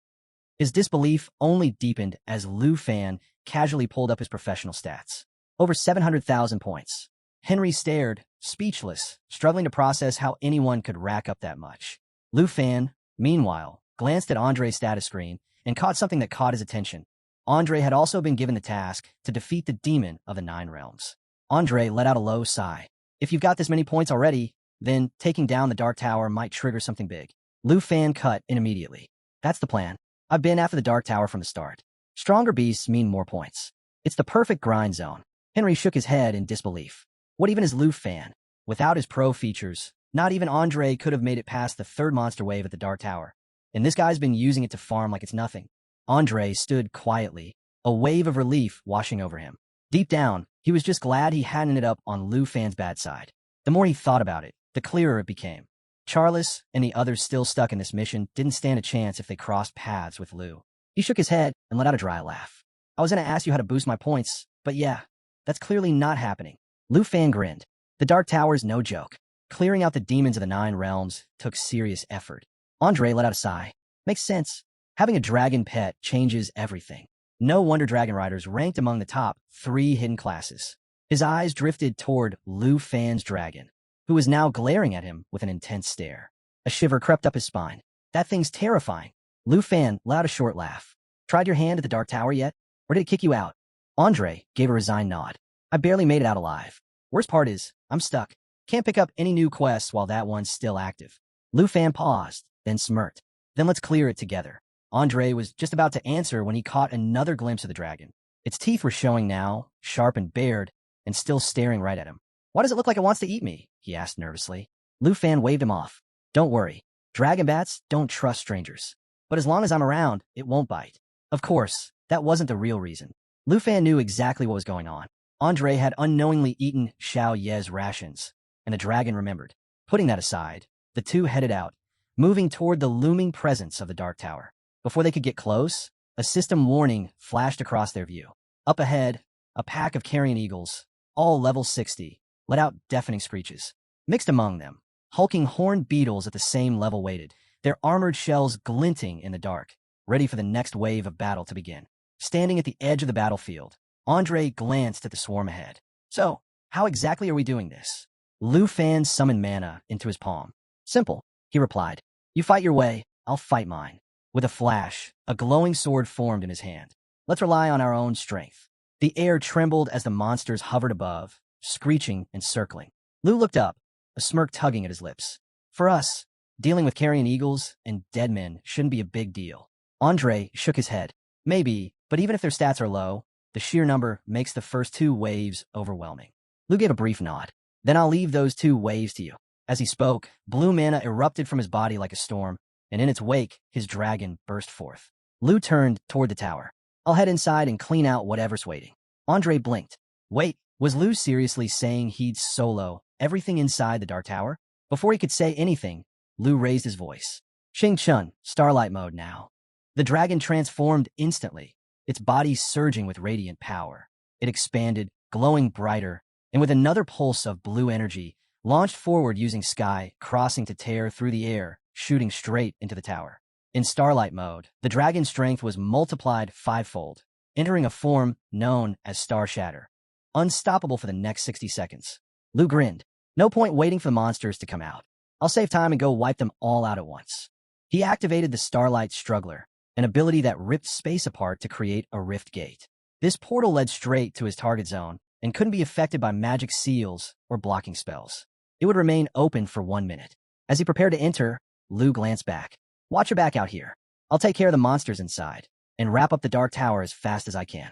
His disbelief only deepened as Lu Fan casually pulled up his professional stats. Over 700,000 points. Henry stared, speechless, struggling to process how anyone could rack up that much. Lu Fan, meanwhile, glanced at Andre's status screen and caught something that caught his attention. Andre had also been given the task to defeat the demon of the 9 realms. Andre let out a low sigh. "If you've got this many points already, then taking down the Dark Tower might trigger something big." Lu Fan cut in immediately. "That's the plan. I've been after the Dark Tower from the start. Stronger beasts mean more points. It's the perfect grind zone." Henry shook his head in disbelief. What even is Lu Fan? Without his pro features, not even Andre could have made it past the 3rd monster wave at the Dark Tower. And this guy's been using it to farm like it's nothing. Andre stood quietly, a wave of relief washing over him. Deep down, he was just glad he hadn't ended up on Lu Fan's bad side. The more he thought about it, the clearer it became. Charles and the others still stuck in this mission didn't stand a chance if they crossed paths with Lu. He shook his head and let out a dry laugh. "I was going to ask you how to boost my points, but yeah, that's clearly not happening." Lu Fan grinned. The Dark Tower's no joke. Clearing out the demons of the 9 realms took serious effort. Andre let out a sigh. Makes sense. Having a dragon pet changes everything. No wonder dragon riders ranked among the top 3 hidden classes. His eyes drifted toward Lu Fan's dragon, who was now glaring at him with an intense stare. A shiver crept up his spine. "That thing's terrifying." Lu Fan let out a short laugh. "Tried your hand at the Dark Tower yet? Or did it kick you out?" Andre gave a resigned nod. "I barely made it out alive. Worst part is, I'm stuck. Can't pick up any new quests while that one's still active." Lu Fan paused, then smirked. "Then let's clear it together." Andre was just about to answer when he caught another glimpse of the dragon. Its teeth were showing now, sharp and bared, and still staring right at him. "Why does it look like it wants to eat me?" he asked nervously. Lu Fan waved him off. "Don't worry. Dragon bats don't trust strangers." but as long as I'm around, it won't bite. Of course, that wasn't the real reason. Lu Fan knew exactly what was going on. Andre had unknowingly eaten Xiao Ye's rations, and the dragon remembered. Putting that aside, the two headed out, moving toward the looming presence of the Dark Tower. Before they could get close, a system warning flashed across their view. Up ahead, a pack of carrion eagles, all level 60, let out deafening screeches. Mixed among them, hulking horned beetles at the same level waited, their armored shells glinting in the dark, ready for the next wave of battle to begin. Standing at the edge of the battlefield, Andre glanced at the swarm ahead. So, how exactly are we doing this? Lu Fan summoned mana into his palm. Simple, he replied. You fight your way, I'll fight mine. With a flash, a glowing sword formed in his hand. Let's rely on our own strength. The air trembled as the monsters hovered above, screeching and circling. Lu looked up, a smirk tugging at his lips. For us, dealing with carrion eagles and dead men shouldn't be a big deal. Andre shook his head. Maybe, but even if their stats are low, the sheer number makes the first two waves overwhelming. Lu gave a brief nod. Then I'll leave those two waves to you. As he spoke, blue mana erupted from his body like a storm, and in its wake, his dragon burst forth. Lu turned toward the tower. I'll head inside and clean out whatever's waiting. Andre blinked. Wait, was Lu seriously saying he'd solo everything inside the Dark Tower? Before he could say anything, Lu raised his voice. Xing Chun, Starlight mode now. The dragon transformed instantly, its body surging with radiant power. It expanded, glowing brighter, and with another pulse of blue energy, launched forward using sky, crossing to tear through the air, shooting straight into the tower. In Starlight mode, the dragon's strength was multiplied fivefold, entering a form known as Star Shatter. Unstoppable for the next 60 seconds. Lu grinned. No point waiting for the monsters to come out. I'll save time and go wipe them all out at once. He activated the Starlight Struggler, an ability that ripped space apart to create a rift gate. This portal led straight to his target zone and couldn't be affected by magic seals or blocking spells. It would remain open for 1 minute. As he prepared to enter, Lu glanced back. Watch your back out here. I'll take care of the monsters inside and wrap up the Dark Tower as fast as I can.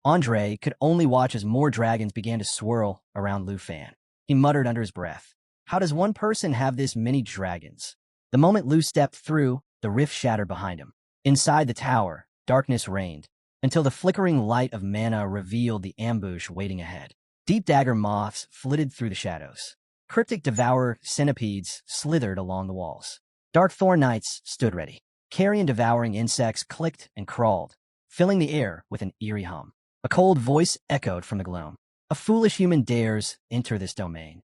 Andre could only watch as more dragons began to swirl around Lu Fan. He muttered under his breath. How does one person have this many dragons? The moment Lu stepped through, the rift shattered behind him. Inside the tower, darkness reigned, until the flickering light of mana revealed the ambush waiting ahead. Deep dagger moths flitted through the shadows. Cryptic devourer centipedes slithered along the walls. Dark thorn knights stood ready. Carrion-devouring insects clicked and crawled, filling the air with an eerie hum. A cold voice echoed from the gloom. A foolish human dares enter this domain.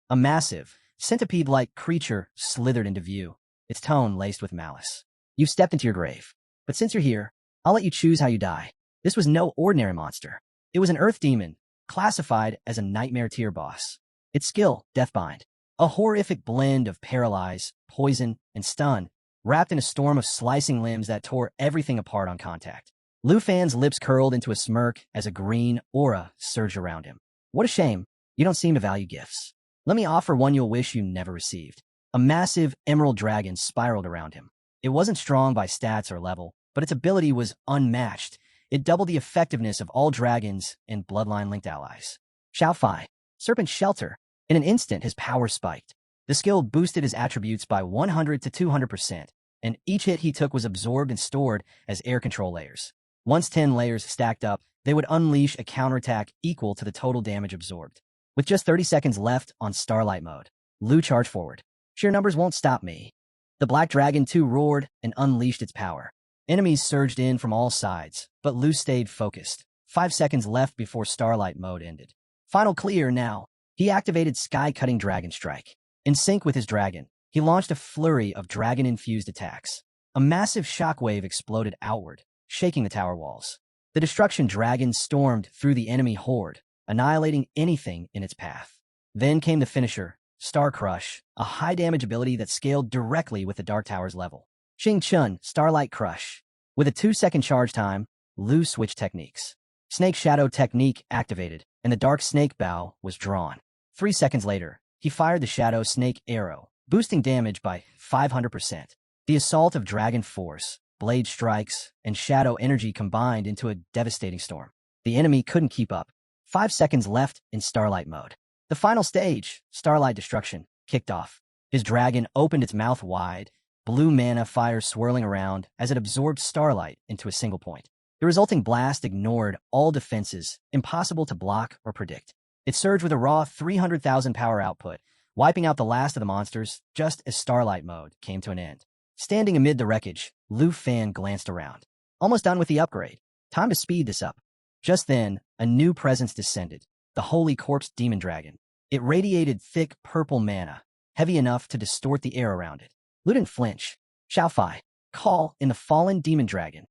A massive, centipede-like creature slithered into view, its tone laced with malice. You've stepped into your grave, but since you're here, I'll let you choose how you die. This was no ordinary monster. It was an earth demon, classified as a nightmare tier boss. Its skill, Deathbind, a horrific blend of paralyze, poison, and stun, wrapped in a storm of slicing limbs that tore everything apart on contact. Lu Fan's lips curled into a smirk as a green aura surged around him. What a shame, you don't seem to value gifts. Let me offer one you'll wish you never received. A massive emerald dragon spiraled around him. It wasn't strong by stats or level, but its ability was unmatched. It doubled the effectiveness of all dragons and bloodline-linked allies. Xiao Fai, Serpent Shelter. In an instant, his power spiked. The skill boosted his attributes by 100 to 200%, and each hit he took was absorbed and stored as air control layers. Once 10 layers stacked up, they would unleash a counterattack equal to the total damage absorbed. With just 30 seconds left on Starlight mode, Lu charged forward. Sheer numbers won't stop me. The Black Dragon too roared and unleashed its power. Enemies surged in from all sides, but Lu stayed focused. 5 seconds left before Starlight mode ended. Final clear now. He activated Sky-Cutting Dragon Strike. In sync with his dragon, he launched a flurry of dragon-infused attacks. A massive shockwave exploded outward, shaking the tower walls. The destruction dragon stormed through the enemy horde, annihilating anything in its path. Then came the finisher, Star Crush, a high-damage ability that scaled directly with the Dark Tower's level. Xing Chun, Starlight Crush. With a 2-second charge time, Lu switched techniques. Snake Shadow technique activated, and the Dark Snake Bow was drawn. 3 seconds later, he fired the Shadow Snake Arrow, boosting damage by 500%. The assault of Dragon Force, Blade Strikes, and Shadow Energy combined into a devastating storm. The enemy couldn't keep up. 5 seconds left in Starlight mode. The final stage, Starlight Destruction, kicked off. His dragon opened its mouth wide, blue mana fire swirling around as it absorbed starlight into a single point. The resulting blast ignored all defenses, impossible to block or predict. It surged with a raw 300,000 power output, wiping out the last of the monsters just as Starlight Mode came to an end. Standing amid the wreckage, Lu Fan glanced around. Almost done with the upgrade. Time to speed this up. Just then, a new presence descended, the Holy Corpse Demon Dragon. It radiated thick purple mana, heavy enough to distort the air around it. Lu didn't flinch. Xiaofai, call in the fallen demon dragon.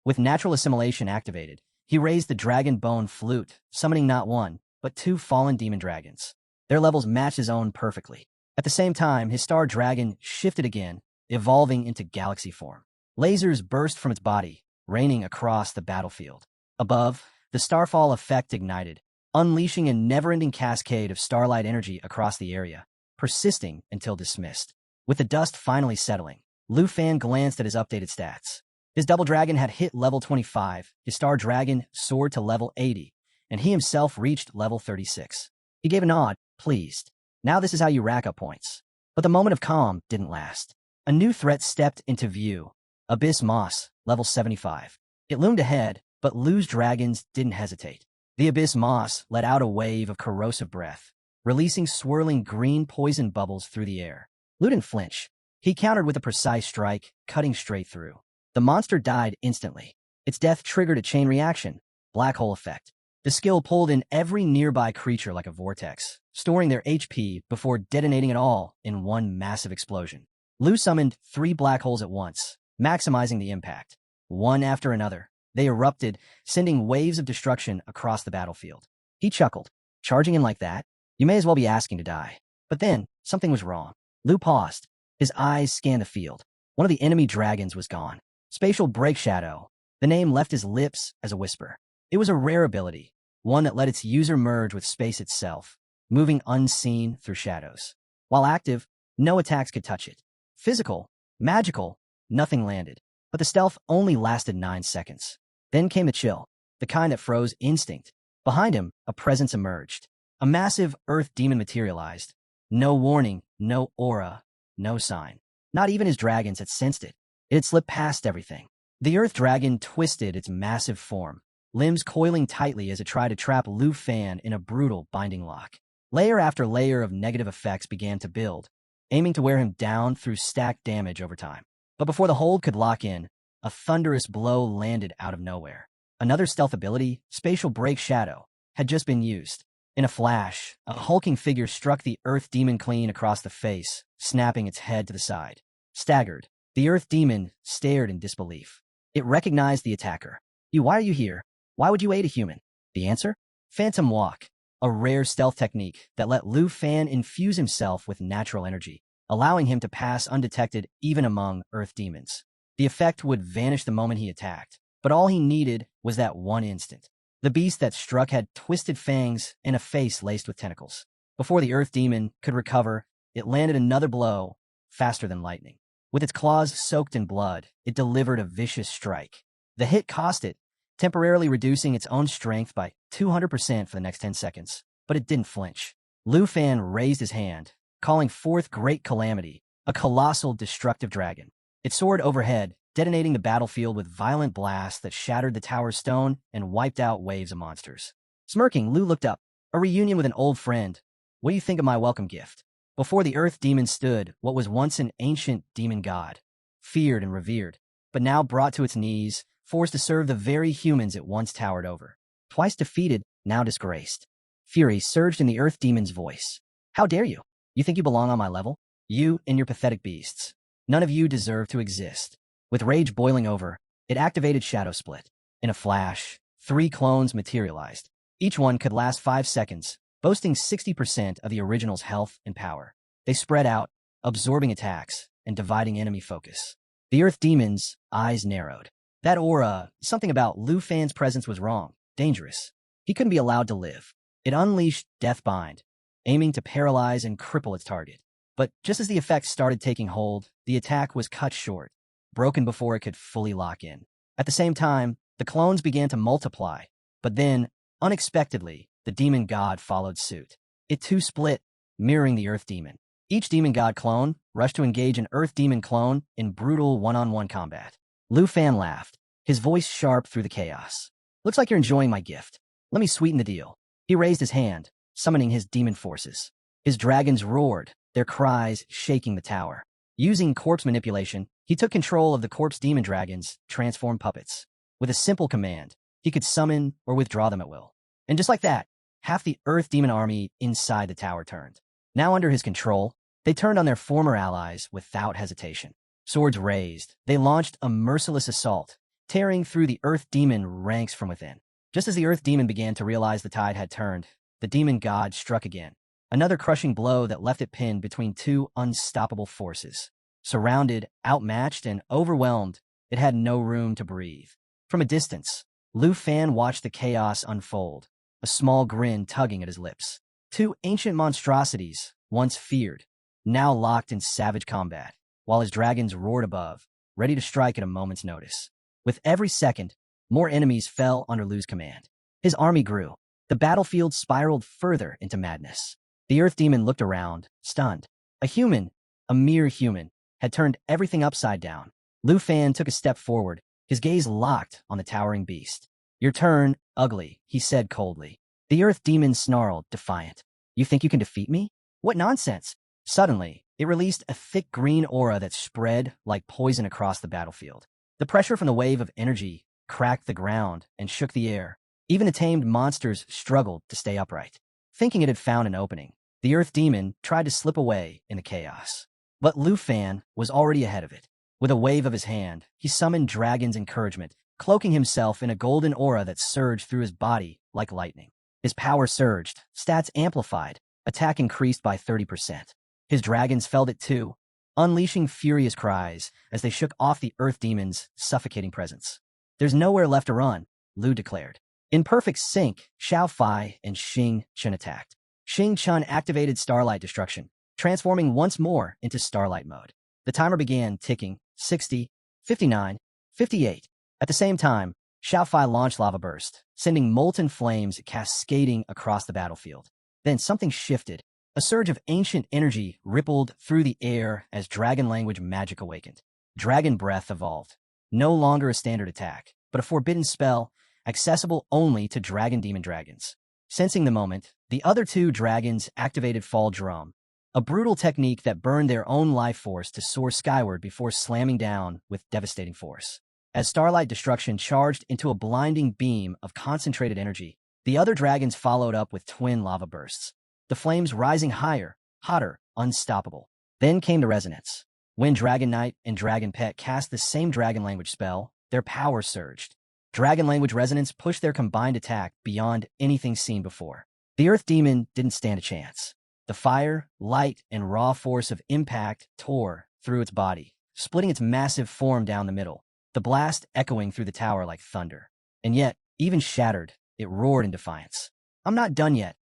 With natural assimilation activated, he raised the dragon bone flute, summoning not one, but two fallen demon dragons. Their levels matched his own perfectly. At the same time, his star dragon shifted again, evolving into galaxy form. Lasers burst from its body, raining across the battlefield. Above, the starfall effect ignited, unleashing a never-ending cascade of starlight energy across the area, persisting until dismissed. With the dust finally settling, Lu Fan glanced at his updated stats. His double dragon had hit level 25, his star dragon soared to level 80, and he himself reached level 36. He gave a nod, pleased. Now this is how you rack up points. But the moment of calm didn't last. A new threat stepped into view. Abyss Moss, level 75. It loomed ahead, but Lu's dragons didn't hesitate. The Abyss Moss let out a wave of corrosive breath, releasing swirling green poison bubbles through the air. Lu didn't flinch. He countered with a precise strike, cutting straight through. The monster died instantly. Its death triggered a chain reaction, black hole effect. The skill pulled in every nearby creature like a vortex, storing their HP before detonating it all in one massive explosion. Lu summoned 3 black holes at once, maximizing the impact. One after another, they erupted, sending waves of destruction across the battlefield. He chuckled. Charging in like that? You may as well be asking to die. But then, something was wrong. Lu paused. His eyes scanned the field. One of the enemy dragons was gone. Spatial Break Shadow. The name left his lips as a whisper. It was a rare ability, one that let its user merge with space itself, moving unseen through shadows. While active, no attacks could touch it. Physical, magical, nothing landed. But the stealth only lasted 9 seconds. Then came the chill, the kind that froze instinct. Behind him, a presence emerged. A massive earth demon materialized. No warning, no aura, no sign. Not even his dragons had sensed it. It had slipped past everything. The earth dragon twisted its massive form, limbs coiling tightly as it tried to trap Lu Fan in a brutal binding lock. Layer after layer of negative effects began to build, aiming to wear him down through stacked damage over time. But before the hold could lock in, a thunderous blow landed out of nowhere. Another stealth ability, Spatial Break Shadow, had just been used. In a flash, a hulking figure struck the earth demon clean across the face, snapping its head to the side. Staggered, the earth demon stared in disbelief. It recognized the attacker. Why are you here? Why would you aid a human? The answer? Phantom Walk, a rare stealth technique that let Lu Fan infuse himself with natural energy, allowing him to pass undetected even among earth demons. The effect would vanish the moment he attacked, but all he needed was that one instant. The beast that struck had twisted fangs and a face laced with tentacles. Before the earth demon could recover, it landed another blow, faster than lightning. With its claws soaked in blood, it delivered a vicious strike. The hit cost it, temporarily reducing its own strength by 200% for the next 10 seconds. But it didn't flinch. Lu Fan raised his hand, calling forth Great Calamity, a colossal destructive dragon. It soared overhead, detonating the battlefield with violent blasts that shattered the tower's stone and wiped out waves of monsters. Smirking, Lu looked up. A reunion with an old friend. What do you think of my welcome gift? Before the earth demon stood what was once an ancient demon god, feared and revered, but now brought to its knees, forced to serve the very humans it once towered over. Twice defeated, now disgraced. Fury surged in the earth demon's voice. How dare you? You think you belong on my level? You and your pathetic beasts. None of you deserve to exist. With rage boiling over, it activated Shadow Split. In a flash, 3 clones materialized. Each one could last 5 seconds, boasting 60% of the original's health and power. They spread out, absorbing attacks and dividing enemy focus. The earth demon's eyes narrowed. That aura, something about Lu Fan's presence was wrong, dangerous. He couldn't be allowed to live. It unleashed Deathbind, aiming to paralyze and cripple its target. But just as the effects started taking hold, the attack was cut short, broken before it could fully lock in. At the same time, the clones began to multiply, but then, unexpectedly, the demon god followed suit. It too split, mirroring the earth demon. Each demon god clone rushed to engage an earth demon clone in brutal one-on-one combat. Lu Fan laughed, his voice sharp through the chaos. Looks like you're enjoying my gift. Let me sweeten the deal. He raised his hand, summoning his demon forces. His dragons roared, their cries shaking the tower. Using corpse manipulation, he took control of the corpse demon dragons, transformed puppets. With a simple command, he could summon or withdraw them at will. And just like that, half the earth demon army inside the tower turned. Now under his control, they turned on their former allies without hesitation. Swords raised, they launched a merciless assault, tearing through the earth demon ranks from within. Just as the earth demon began to realize the tide had turned, the demon god struck again. Another crushing blow that left it pinned between two unstoppable forces. Surrounded, outmatched, and overwhelmed, it had no room to breathe. From a distance, Lu Fan watched the chaos unfold, a small grin tugging at his lips. Two ancient monstrosities, once feared, now locked in savage combat, while his dragons roared above, ready to strike at a moment's notice. With every second, more enemies fell under Lu's command. His army grew. The battlefield spiraled further into madness. The earth demon looked around, stunned. A human, a mere human, had turned everything upside down. Lu Fan took a step forward, his gaze locked on the towering beast. Your turn, ugly, he said coldly. The earth demon snarled, defiant. You think you can defeat me? What nonsense! Suddenly, it released a thick green aura that spread like poison across the battlefield. The pressure from the wave of energy cracked the ground and shook the air. Even the tamed monsters struggled to stay upright. Thinking it had found an opening, the earth demon tried to slip away in the chaos. But Lu Fan was already ahead of it. With a wave of his hand, he summoned Dragon's encouragement, cloaking himself in a golden aura that surged through his body like lightning. His power surged, stats amplified, attack increased by 30%. His dragons felt it too, unleashing furious cries as they shook off the earth demon's suffocating presence. There's nowhere left to run, Lu declared. In perfect sync, Xiao Fai and Xing Chun attacked. Xing Chun activated Starlight Destruction, transforming once more into Starlight mode. The timer began ticking, 60, 59, 58. At the same time, Xiao Fai launched Lava Burst, sending molten flames cascading across the battlefield. Then something shifted. A surge of ancient energy rippled through the air as dragon language magic awakened. Dragon Breath evolved. No longer a standard attack, but a forbidden spell accessible only to dragon demon dragons. Sensing the moment, the other two dragons activated Fall Drum, a brutal technique that burned their own life force to soar skyward before slamming down with devastating force. As Starlight Destruction charged into a blinding beam of concentrated energy, the other dragons followed up with twin lava bursts, the flames rising higher, hotter, unstoppable. Then came the resonance. When Dragon Knight and Dragon Pet cast the same dragon language spell, their power surged. Dragon language resonance pushed their combined attack beyond anything seen before. The Earth Demon didn't stand a chance. The fire, light, and raw force of impact tore through its body, splitting its massive form down the middle, the blast echoing through the tower like thunder. And yet, even shattered, it roared in defiance. I'm not done yet.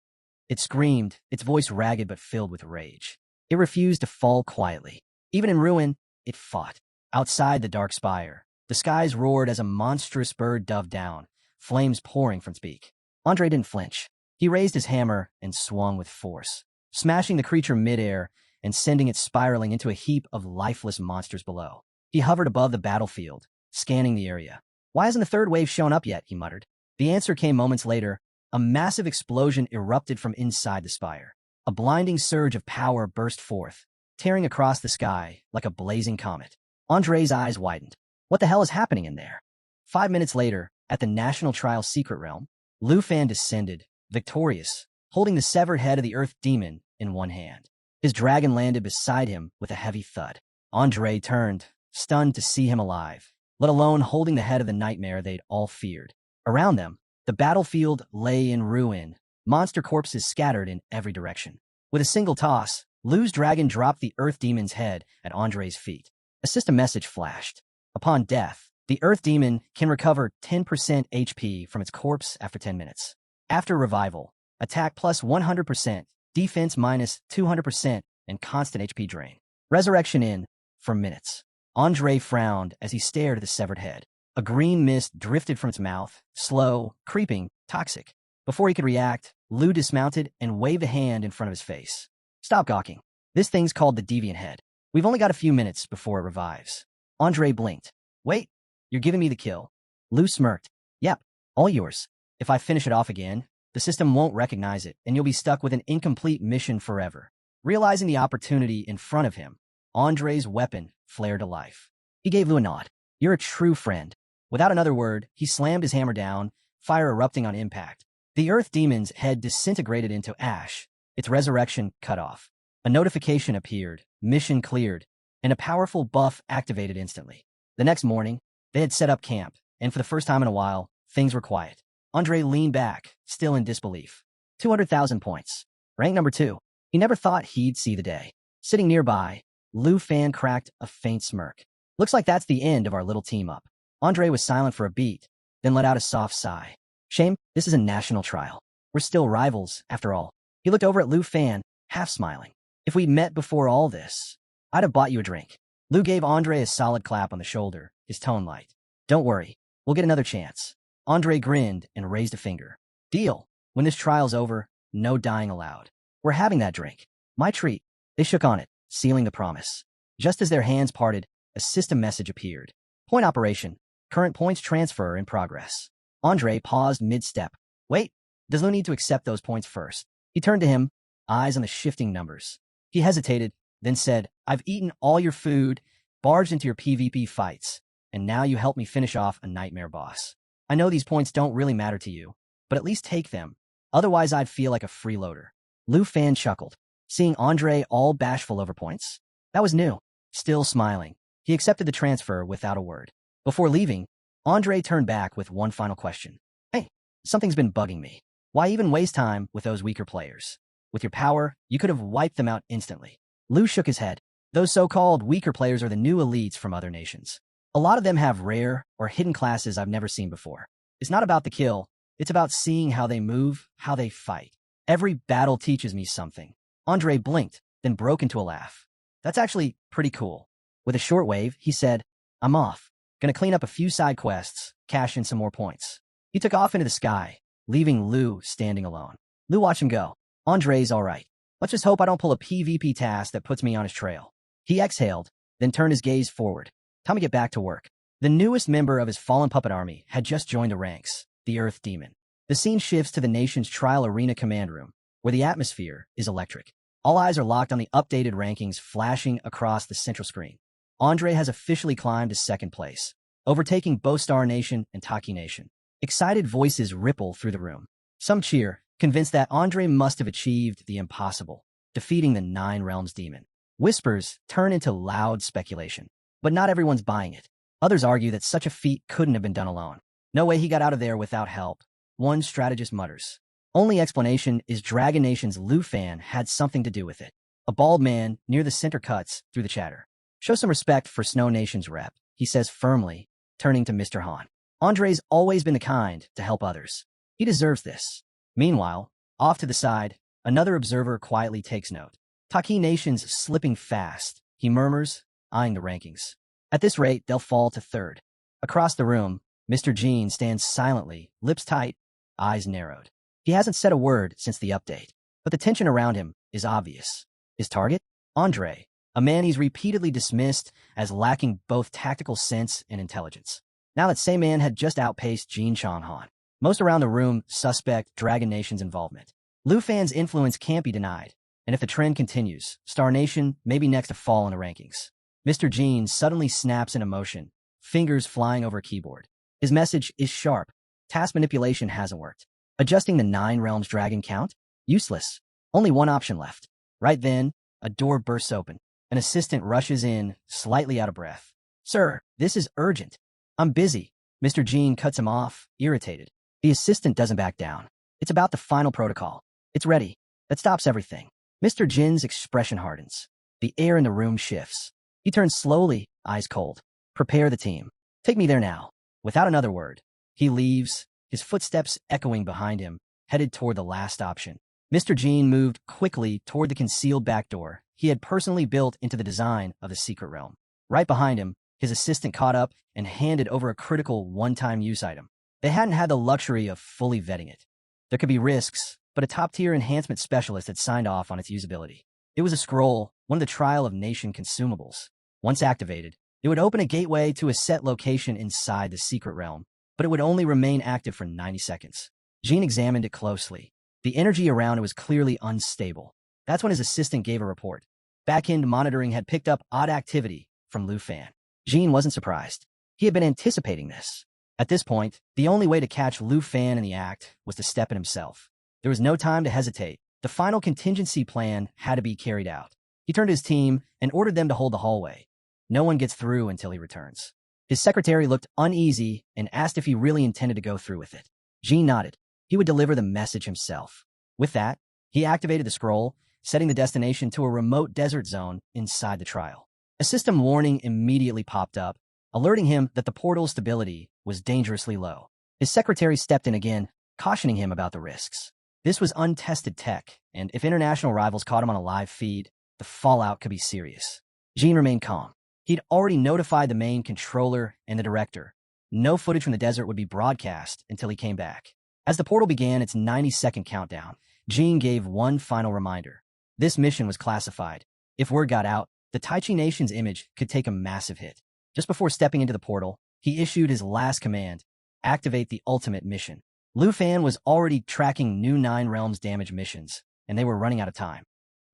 It screamed, its voice ragged but filled with rage. It refused to fall quietly. Even in ruin, it fought. Outside the dark spire, the skies roared as a monstrous bird dove down, flames pouring from its beak. Andre didn't flinch. He raised his hammer and swung with force, smashing the creature midair and sending it spiraling into a heap of lifeless monsters below. He hovered above the battlefield, scanning the area. Why hasn't the third wave shown up yet? He muttered. The answer came moments later. A massive explosion erupted from inside the spire. A blinding surge of power burst forth, tearing across the sky like a blazing comet. Andre's eyes widened. What the hell is happening in there? 5 minutes later, at the National Trial Secret Realm, Lu Fan descended, victorious, holding the severed head of the Earth Demon in one hand. His dragon landed beside him with a heavy thud. Andre turned, stunned to see him alive, let alone holding the head of the nightmare they'd all feared. Around them, the battlefield lay in ruin, monster corpses scattered in every direction. With a single toss, Lu's dragon dropped the Earth Demon's head at Andre's feet. A system message flashed. Upon death, the Earth Demon can recover 10% HP from its corpse after 10 minutes. After revival, attack plus 100%, defense minus 200%, and constant HP drain. Resurrection in for minutes. Andre frowned as he stared at the severed head. A green mist drifted from its mouth, slow, creeping, toxic. Before he could react, Lu dismounted and waved a hand in front of his face. Stop gawking. This thing's called the deviant head. We've only got a few minutes before it revives. Andre blinked. Wait, you're giving me the kill. Lou smirked. Yep, all yours. If I finish it off again, the system won't recognize it, and you'll be stuck with an incomplete mission forever. Realizing the opportunity in front of him, Andre's weapon flared to life. He gave Lou a nod. You're a true friend. Without another word, he slammed his hammer down, fire erupting on impact. The Earth Demon's head disintegrated into ash, its resurrection cut off. A notification appeared, mission cleared, and a powerful buff activated instantly. The next morning, they had set up camp, and for the first time in a while, things were quiet. Andre leaned back, still in disbelief. 200,000 points. Rank number 2. He never thought he'd see the day. Sitting nearby, Lou Fan cracked a faint smirk. Looks like that's the end of our little team-up. Andre was silent for a beat, then let out a soft sigh. Shame, this is a national trial. We're still rivals, after all. He looked over at Lou Fan, half smiling. If we'd met before all this, I'd have bought you a drink. Lou gave Andre a solid clap on the shoulder, his tone light. Don't worry, we'll get another chance. Andre grinned and raised a finger. Deal. When this trial's over, no dying allowed. We're having that drink. My treat. They shook on it, sealing the promise. Just as their hands parted, a system message appeared. Point operation. Current points transfer in progress. Andre paused mid-step. Wait, does Lou need to accept those points first? He turned to him, eyes on the shifting numbers. He hesitated, then said, I've eaten all your food, barged into your PvP fights, and now you help me finish off a nightmare boss. I know these points don't really matter to you, but at least take them. Otherwise, I'd feel like a freeloader. Lou Fan chuckled, seeing Andre all bashful over points. That was new. Still smiling, he accepted the transfer without a word. Before leaving, Andre turned back with one final question. Hey, something's been bugging me. Why even waste time with those weaker players? With your power, you could have wiped them out instantly. Lou shook his head. Those so-called weaker players are the new elites from other nations. A lot of them have rare or hidden classes I've never seen before. It's not about the kill. It's about seeing how they move, how they fight. Every battle teaches me something. Andre blinked, then broke into a laugh. That's actually pretty cool. With a short wave, he said, I'm off. Gonna clean up a few side quests, cash in some more points. He took off into the sky, leaving Lou standing alone. Lou watched him go. Andre's all right. Let's just hope I don't pull a PvP task that puts me on his trail. He exhaled, then turned his gaze forward. Time to get back to work. The newest member of his fallen puppet army had just joined the ranks, the Earth Demon. The scene shifts to the nation's trial arena command room, where the atmosphere is electric. All eyes are locked on the updated rankings flashing across the central screen. Andre has officially climbed to second place, overtaking both Star Nation and Taki Nation. Excited voices ripple through the room. Some cheer, convinced that Andre must have achieved the impossible, defeating the Nine Realms demon. Whispers turn into loud speculation, but not everyone's buying it. Others argue that such a feat couldn't have been done alone. No way he got out of there without help. One strategist mutters. Only explanation is Dragon Nation's Lou Fan had something to do with it. A bald man near the center cuts through the chatter. Show some respect for Snow Nation's rep, he says firmly, turning to Mr. Han. Andre's always been the kind to help others. He deserves this. Meanwhile, off to the side, another observer quietly takes note. Taki Nation's slipping fast, he murmurs, eyeing the rankings. At this rate, they'll fall to third. Across the room, Mr. Jean stands silently, lips tight, eyes narrowed. He hasn't said a word since the update, but the tension around him is obvious. His target? Andre, a man he's repeatedly dismissed as lacking both tactical sense and intelligence. Now that same man had just outpaced Jean Changhan. Most around the room suspect Dragon Nation's involvement. Lou Fan's influence can't be denied, and if the trend continues, Star Nation may be next to fall in the rankings. Mr. Jean suddenly snaps into motion, fingers flying over a keyboard. His message is sharp. Task manipulation hasn't worked. Adjusting the Nine Realms dragon count? Useless. Only one option left. Right then, a door bursts open. An assistant rushes in, slightly out of breath. Sir, this is urgent. I'm busy. Mr. Jean cuts him off, irritated. The assistant doesn't back down. It's about the final protocol. It's ready. That stops everything. Mr. Jin's expression hardens. The air in the room shifts. He turns slowly, eyes cold. Prepare the team. Take me there now. Without another word, he leaves, his footsteps echoing behind him, headed toward the last option. Mr. Jean moved quickly toward the concealed back door he had personally built into the design of the secret realm. Right behind him, his assistant caught up and handed over a critical one-time use item. They hadn't had the luxury of fully vetting it. There could be risks, but a top-tier enhancement specialist had signed off on its usability. It was a scroll, one of the Trial of Nation consumables. Once activated, it would open a gateway to a set location inside the secret realm, but it would only remain active for 90 seconds. Jean examined it closely. The energy around it was clearly unstable. That's when his assistant gave a report. Back-end monitoring had picked up odd activity from Lu Fan. Jean wasn't surprised. He had been anticipating this. At this point, the only way to catch Lu Fan in the act was to step in himself. There was no time to hesitate. The final contingency plan had to be carried out. He turned to his team and ordered them to hold the hallway. No one gets through until he returns. His secretary looked uneasy and asked if he really intended to go through with it. Jean nodded. He would deliver the message himself. With that, he activated the scroll, setting the destination to a remote desert zone inside the trial. A system warning immediately popped up, alerting him that the portal's stability was dangerously low. His secretary stepped in again, cautioning him about the risks. This was untested tech, and if international rivals caught him on a live feed, the fallout could be serious. Jean remained calm. He'd already notified the main controller and the director. No footage from the desert would be broadcast until he came back. As the portal began its 90-second countdown, Jean gave one final reminder. This mission was classified. If word got out, the Taichi Nation's image could take a massive hit. Just before stepping into the portal, he issued his last command: activate the ultimate mission. Lu Fan was already tracking new Nine Realms damage missions, and they were running out of time.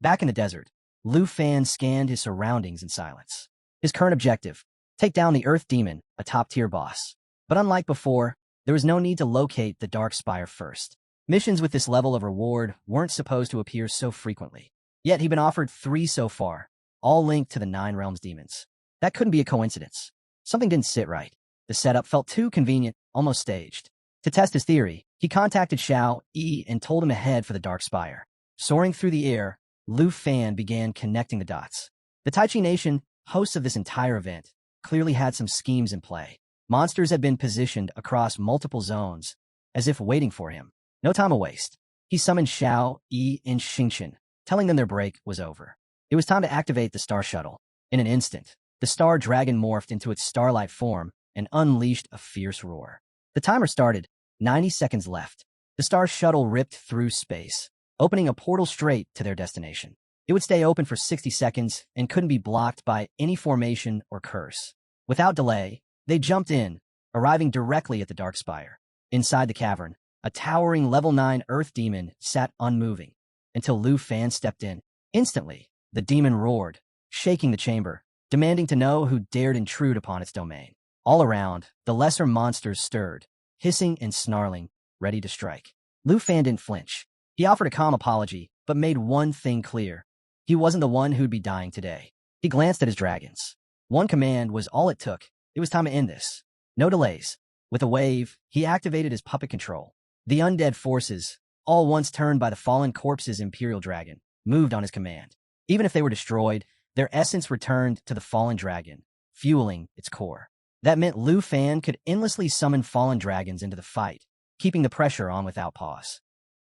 Back in the desert, Lu Fan scanned his surroundings in silence. His current objective: take down the Earth Demon, a top-tier boss. But unlike before, there was no need to locate the Dark Spire first. Missions with this level of reward weren't supposed to appear so frequently. Yet he'd been offered 3 so far, all linked to the Nine Realms demons. That couldn't be a coincidence. Something didn't sit right. The setup felt too convenient, almost staged. To test his theory, he contacted Xiao Yi and told him to head for the Dark Spire. Soaring through the air, Lu Fan began connecting the dots. The Taichi Nation, hosts of this entire event, clearly had some schemes in play. Monsters had been positioned across multiple zones, as if waiting for him. No time to waste. He summoned Xiao Yi and Xingchen, telling them their break was over. It was time to activate the Star Shuttle. In an instant, the Star Dragon morphed into its starlight form and unleashed a fierce roar. The timer started. 90 seconds left. The Star Shuttle ripped through space, opening a portal straight to their destination. It would stay open for 60 seconds and couldn't be blocked by any formation or curse. Without delay, they jumped in, arriving directly at the Dark Spire. Inside the cavern, a towering level 9 Earth Demon sat unmoving, until Lu Fan stepped in. Instantly, the demon roared, shaking the chamber, demanding to know who dared intrude upon its domain. All around, the lesser monsters stirred, hissing and snarling, ready to strike. Lu Fan didn't flinch. He offered a calm apology, but made one thing clear. He wasn't the one who'd be dying today. He glanced at his dragons. One command was all it took. It was time to end this. No delays. With a wave, he activated his puppet control. The undead forces, all once turned by the fallen corpse's Imperial Dragon, moved on his command. Even if they were destroyed, their essence returned to the fallen dragon, fueling its core. That meant Lu Fan could endlessly summon fallen dragons into the fight, keeping the pressure on without pause.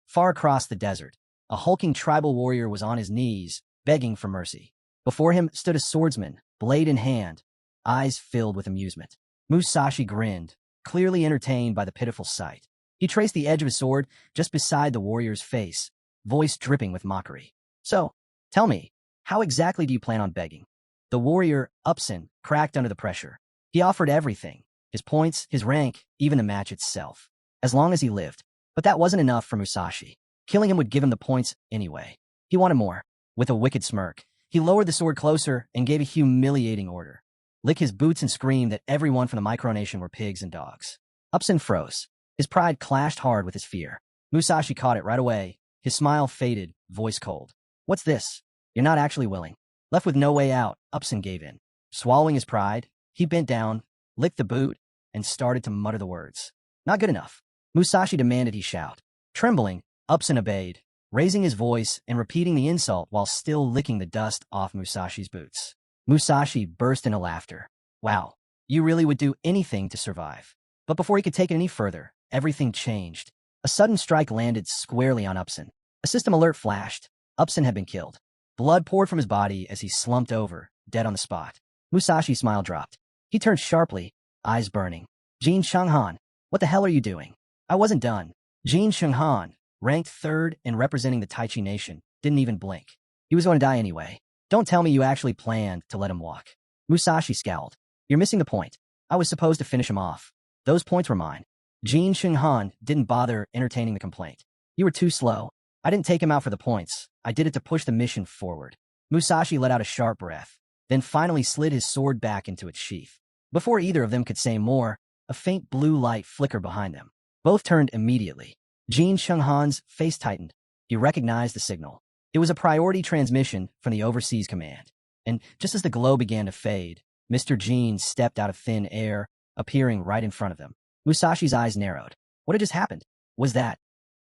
Far across the desert, a hulking tribal warrior was on his knees, begging for mercy. Before him stood a swordsman, blade in hand, eyes filled with amusement. Musashi grinned, clearly entertained by the pitiful sight. He traced the edge of his sword just beside the warrior's face, voice dripping with mockery. "So, tell me, how exactly do you plan on begging?" The warrior, Upson, cracked under the pressure. He offered everything, his points, his rank, even the match itself, as long as he lived. But that wasn't enough for Musashi. Killing him would give him the points anyway. He wanted more. With a wicked smirk, he lowered the sword closer and gave a humiliating order. Lick his boots and scream that everyone from the Micronation were pigs and dogs. Upson froze. His pride clashed hard with his fear. Musashi caught it right away. His smile faded, voice cold. "What's this? You're not actually willing." Left with no way out, Upson gave in. Swallowing his pride, he bent down, licked the boot, and started to mutter the words. "Not good enough." Musashi demanded he shout. Trembling, Upson obeyed, raising his voice and repeating the insult while still licking the dust off Musashi's boots. Musashi burst into laughter. "Wow, you really would do anything to survive." But before he could take it any further, everything changed. A sudden strike landed squarely on Upson. A system alert flashed. Upson had been killed. Blood poured from his body as he slumped over, dead on the spot. Musashi's smile dropped. He turned sharply, eyes burning. "Jin Shenghan, what the hell are you doing?" "I wasn't done." Jin Shenghan, ranked 3rd and representing the Taichi Nation, didn't even blink. He was going to die anyway. Don't tell me you actually planned to let him walk. Musashi scowled. You're missing the point. I was supposed to finish him off. Those points were mine. Jin Shenghan didn't bother entertaining the complaint. You were too slow. I didn't take him out for the points. I did it to push the mission forward. Musashi let out a sharp breath, then finally slid his sword back into its sheath. Before either of them could say more, a faint blue light flickered behind them. Both turned immediately. Jin Shenghan's face tightened. He recognized the signal. It was a priority transmission from the Overseas Command. And just as the glow began to fade, Mr. Jin stepped out of thin air, appearing right in front of them. Musashi's eyes narrowed. What had just happened? Was that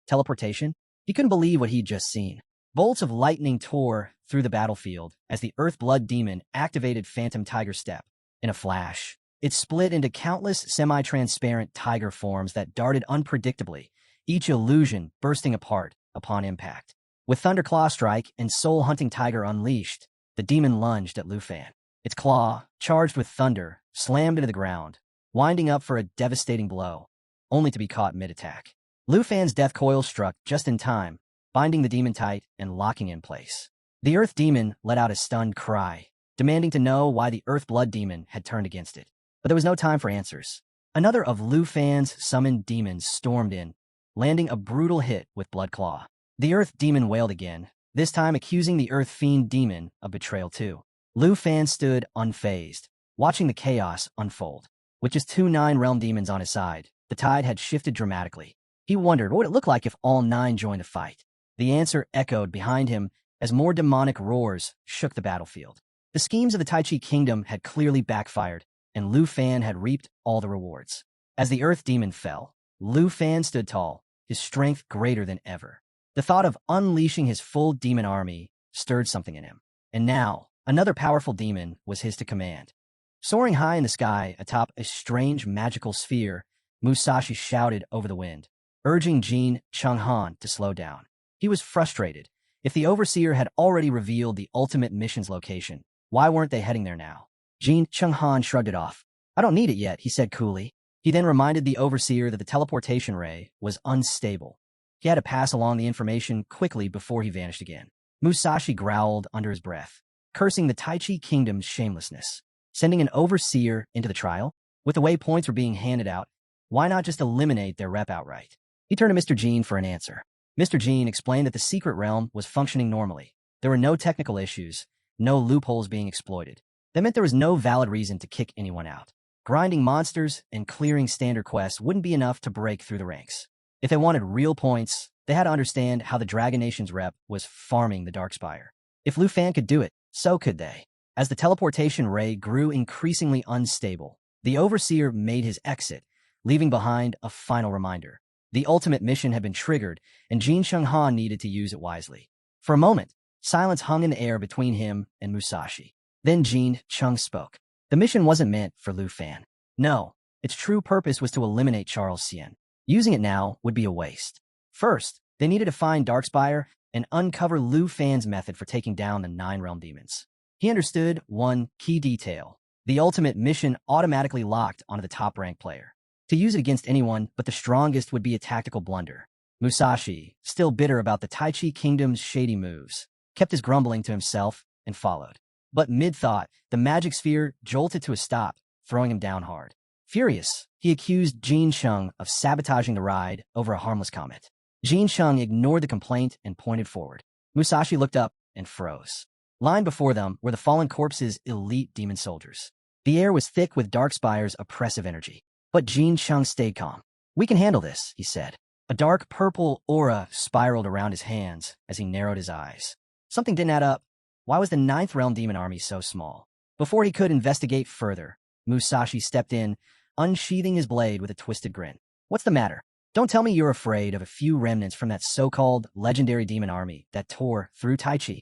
teleportation? He couldn't believe what he'd just seen. Bolts of lightning tore through the battlefield as the Earth Blood Demon activated Phantom Tiger Step. In a flash, it split into countless semi-transparent tiger forms that darted unpredictably, each illusion bursting apart upon impact. With Thunderclaw Strike and Soul Hunting Tiger unleashed, the demon lunged at Lu Fan. Its claw, charged with thunder, slammed into the ground, winding up for a devastating blow, only to be caught mid-attack. Lu Fan's death coil struck just in time, binding the demon tight and locking in place. The Earth Demon let out a stunned cry, demanding to know why the Earth Blood Demon had turned against it. But there was no time for answers. Another of Lu Fan's summoned demons stormed in, landing a brutal hit with Blood Claw. The Earth Demon wailed again, this time accusing the Earth Fiend Demon of betrayal too. Lu Fan stood unfazed, watching the chaos unfold. With just 2 9-realm demons on his side, the tide had shifted dramatically. He wondered what it would look like if all 9 joined the fight. The answer echoed behind him as more demonic roars shook the battlefield. The schemes of the Tai Chi Kingdom had clearly backfired, and Lu Fan had reaped all the rewards. As the Earth Demon fell, Lu Fan stood tall, his strength greater than ever. The thought of unleashing his full demon army stirred something in him. And now, another powerful demon was his to command. Soaring high in the sky atop a strange magical sphere, Musashi shouted over the wind, urging Jin Shenghan to slow down. He was frustrated. If the Overseer had already revealed the ultimate mission's location, why weren't they heading there now? Jin Shenghan shrugged it off. I don't need it yet, he said coolly. He then reminded the Overseer that the teleportation ray was unstable. He had to pass along the information quickly before he vanished again. Musashi growled under his breath, cursing the Tai Chi Kingdom's shamelessness. Sending an Overseer into the trial? With the way points were being handed out, why not just eliminate their rep outright? He turned to Mr. Jin for an answer. Mr. Jin explained that the secret realm was functioning normally. There were no technical issues, no loopholes being exploited. That meant there was no valid reason to kick anyone out. Grinding monsters and clearing standard quests wouldn't be enough to break through the ranks. If they wanted real points, they had to understand how the Dragon Nation's rep was farming the Darkspire. If Lu Fan could do it, so could they. As the teleportation ray grew increasingly unstable, the Overseer made his exit, leaving behind a final reminder. The ultimate mission had been triggered, and Jin Shenghan needed to use it wisely. For a moment, silence hung in the air between him and Musashi. Then Jin Chung spoke. The mission wasn't meant for Lu Fan. No, its true purpose was to eliminate Charles Hsien. Using it now would be a waste. First, they needed to find Darkspire and uncover Lu Fan's method for taking down the 9-realm demons. He understood one key detail. The ultimate mission automatically locked onto the top-ranked player. To use it against anyone but the strongest would be a tactical blunder. Musashi, still bitter about the Tai Chi Kingdom's shady moves, kept his grumbling to himself and followed. But mid-thought, the magic sphere jolted to a stop, throwing him down hard. Furious, he accused Jin Sheng of sabotaging the ride over a harmless comet. Jin Sheng ignored the complaint and pointed forward. Musashi looked up and froze. Lying before them were the fallen corpse's elite demon soldiers. The air was thick with Darkspire's oppressive energy. But Jin Sheng stayed calm. We can handle this, he said. A dark purple aura spiraled around his hands as he narrowed his eyes. Something didn't add up. Why was the 9th realm demon army so small? Before he could investigate further, Musashi stepped in, unsheathing his blade with a twisted grin. What's the matter? Don't tell me you're afraid of a few remnants from that so-called legendary demon army that tore through Tai Chi.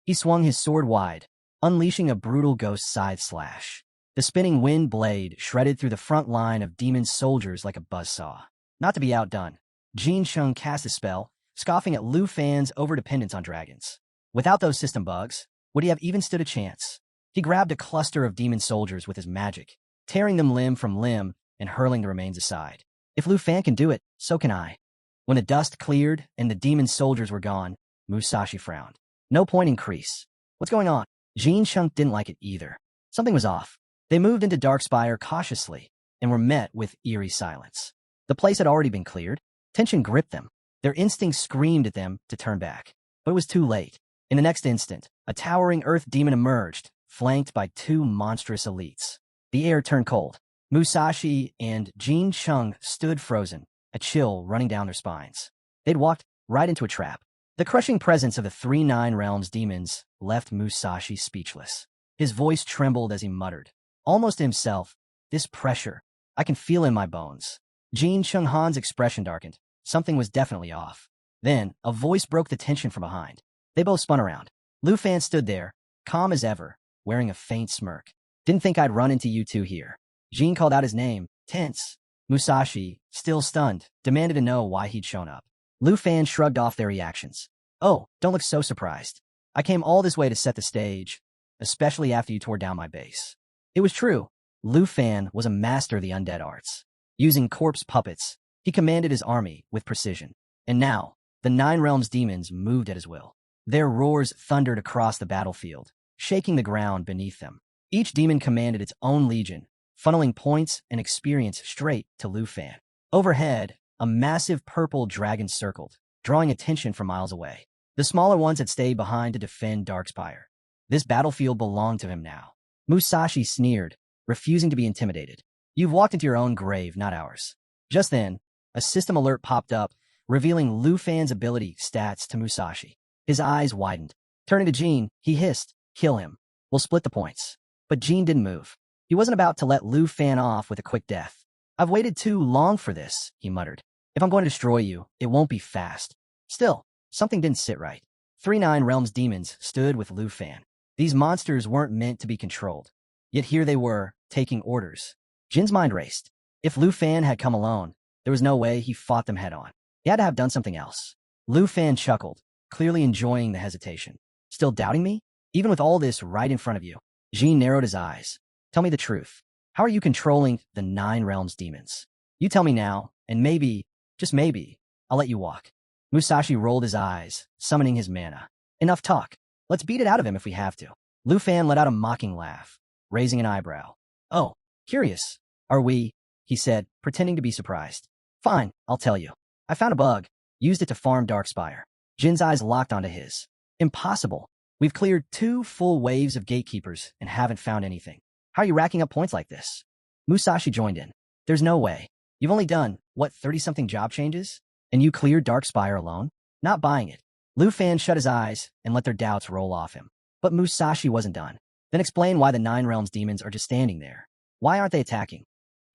He swung his sword wide, unleashing a brutal ghost scythe slash. The spinning wind blade shredded through the front line of demon soldiers like a buzzsaw. Not to be outdone, Jin Sheng cast a spell, scoffing at Lu Fan's overdependence on dragons. Without those system bugs, would he have even stood a chance? He grabbed a cluster of demon soldiers with his magic, tearing them limb from limb and hurling the remains aside. If Lu Fan can do it, so can I. When the dust cleared and the demon soldiers were gone, Musashi frowned. No point in crease. What's going on? Jin Chung didn't like it either. Something was off. They moved into Darkspire cautiously and were met with eerie silence. The place had already been cleared. Tension gripped them. Their instincts screamed at them to turn back. But it was too late. In the next instant, a towering earth demon emerged, flanked by two monstrous elites. The air turned cold. Musashi and Jin Chung stood frozen, a chill running down their spines. They'd walked right into a trap. The crushing presence of the three Nine Realms demons left Musashi speechless. His voice trembled as he muttered, almost to himself, "This pressure, I can feel in my bones." Jin Chung Han's expression darkened. Something was definitely off. Then, a voice broke the tension from behind. They both spun around. Lu Fan stood there, calm as ever, wearing a faint smirk. "Didn't think I'd run into you two here." Jin called out his name, tense. Musashi, still stunned, demanded to know why he'd shown up. Lu Fan shrugged off their reactions. "Oh, don't look so surprised. I came all this way to set the stage, especially after you tore down my base." It was true. Lu Fan was a master of the undead arts. Using corpse puppets, he commanded his army with precision. And now, the Nine Realms demons moved at his will. Their roars thundered across the battlefield, shaking the ground beneath them. Each demon commanded its own legion, funneling points and experience straight to Lu Fan. Overhead, a massive purple dragon circled, drawing attention from miles away. The smaller ones had stayed behind to defend Darkspire. This battlefield belonged to him now. Musashi sneered, refusing to be intimidated. "You've walked into your own grave, not ours." Just then, a system alert popped up, revealing Lu Fan's ability stats to Musashi. His eyes widened. Turning to Jin, he hissed, "Kill him. We'll split the points." But Jin didn't move. He wasn't about to let Lu Fan off with a quick death. "I've waited too long for this," he muttered. "If I'm going to destroy you, it won't be fast." Still, something didn't sit right. Three Nine Realms demons stood with Lu Fan. These monsters weren't meant to be controlled. Yet here they were, taking orders. Jin's mind raced. If Lu Fan had come alone, there was no way he fought them head-on. He had to have done something else. Lu Fan chuckled, clearly enjoying the hesitation. "Still doubting me? Even with all this right in front of you?" Jin narrowed his eyes. "Tell me the truth. How are you controlling the Nine Realms demons? You tell me now, and maybe, just maybe, I'll let you walk." Musashi rolled his eyes, summoning his mana. "Enough talk. Let's beat it out of him if we have to." Lu Fan let out a mocking laugh, raising an eyebrow. "Oh, curious. Are we?" he said, pretending to be surprised. "Fine, I'll tell you. I found a bug. Used it to farm Darkspire." Jin's eyes locked onto his. "Impossible. We've cleared 2 full waves of gatekeepers and haven't found anything. How are you racking up points like this?" Musashi joined in. "There's no way. You've only done, 30-something job changes? And you cleared Darkspire alone? Not buying it." Lu Fan shut his eyes and let their doubts roll off him. But Musashi wasn't done. "Then explain why the Nine Realms demons are just standing there. Why aren't they attacking?"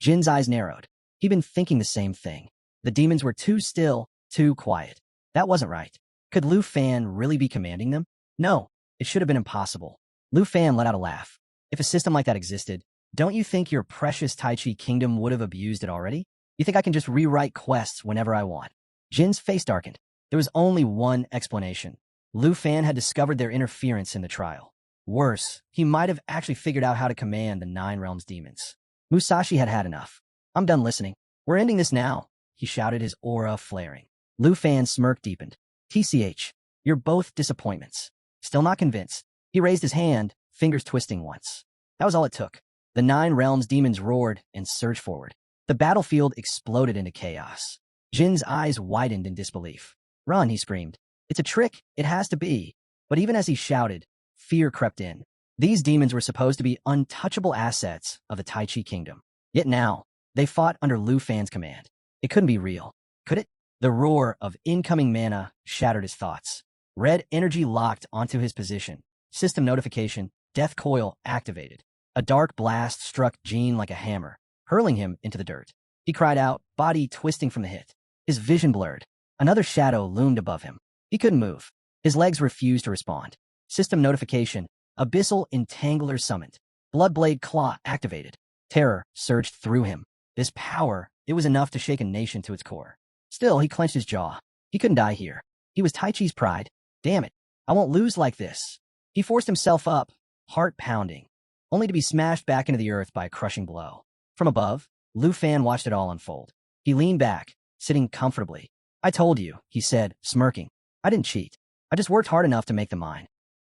Jin's eyes narrowed. He'd been thinking the same thing. The demons were too still, too quiet. That wasn't right. Could Lu Fan really be commanding them? No, it should have been impossible. Lu Fan let out a laugh. "If a system like that existed, don't you think your precious Tai Chi kingdom would have abused it already? You think I can just rewrite quests whenever I want?" Jin's face darkened. There was only one explanation. Lu Fan had discovered their interference in the trial. Worse, he might have actually figured out how to command the Nine Realms demons. Musashi had had enough. "I'm done listening. We're ending this now," he shouted, his aura flaring. Lu Fan's smirk deepened. "TCH, you're both disappointments." Still not convinced, he raised his hand, fingers twisting once. That was all it took. The Nine Realms demons roared and surged forward. The battlefield exploded into chaos. Jin's eyes widened in disbelief. "Run," he screamed. "It's a trick. It has to be." But even as he shouted, fear crept in. These demons were supposed to be untouchable assets of the Tai Chi kingdom. Yet now, they fought under Lu Fan's command. It couldn't be real, could it? The roar of incoming mana shattered his thoughts. Red energy locked onto his position. System notification, death coil activated. A dark blast struck Jin like a hammer, hurling him into the dirt. He cried out, body twisting from the hit. His vision blurred. Another shadow loomed above him. He couldn't move. His legs refused to respond. System notification, abyssal entangler summoned. Bloodblade claw activated. Terror surged through him. This power, it was enough to shake a nation to its core. Still, he clenched his jaw. He couldn't die here. He was Tai Chi's pride. Damn it, I won't lose like this. He forced himself up, heart pounding, only to be smashed back into the earth by a crushing blow. From above, Lu Fan watched it all unfold. He leaned back, sitting comfortably. "I told you," he said, smirking. "I didn't cheat. I just worked hard enough to make them mine."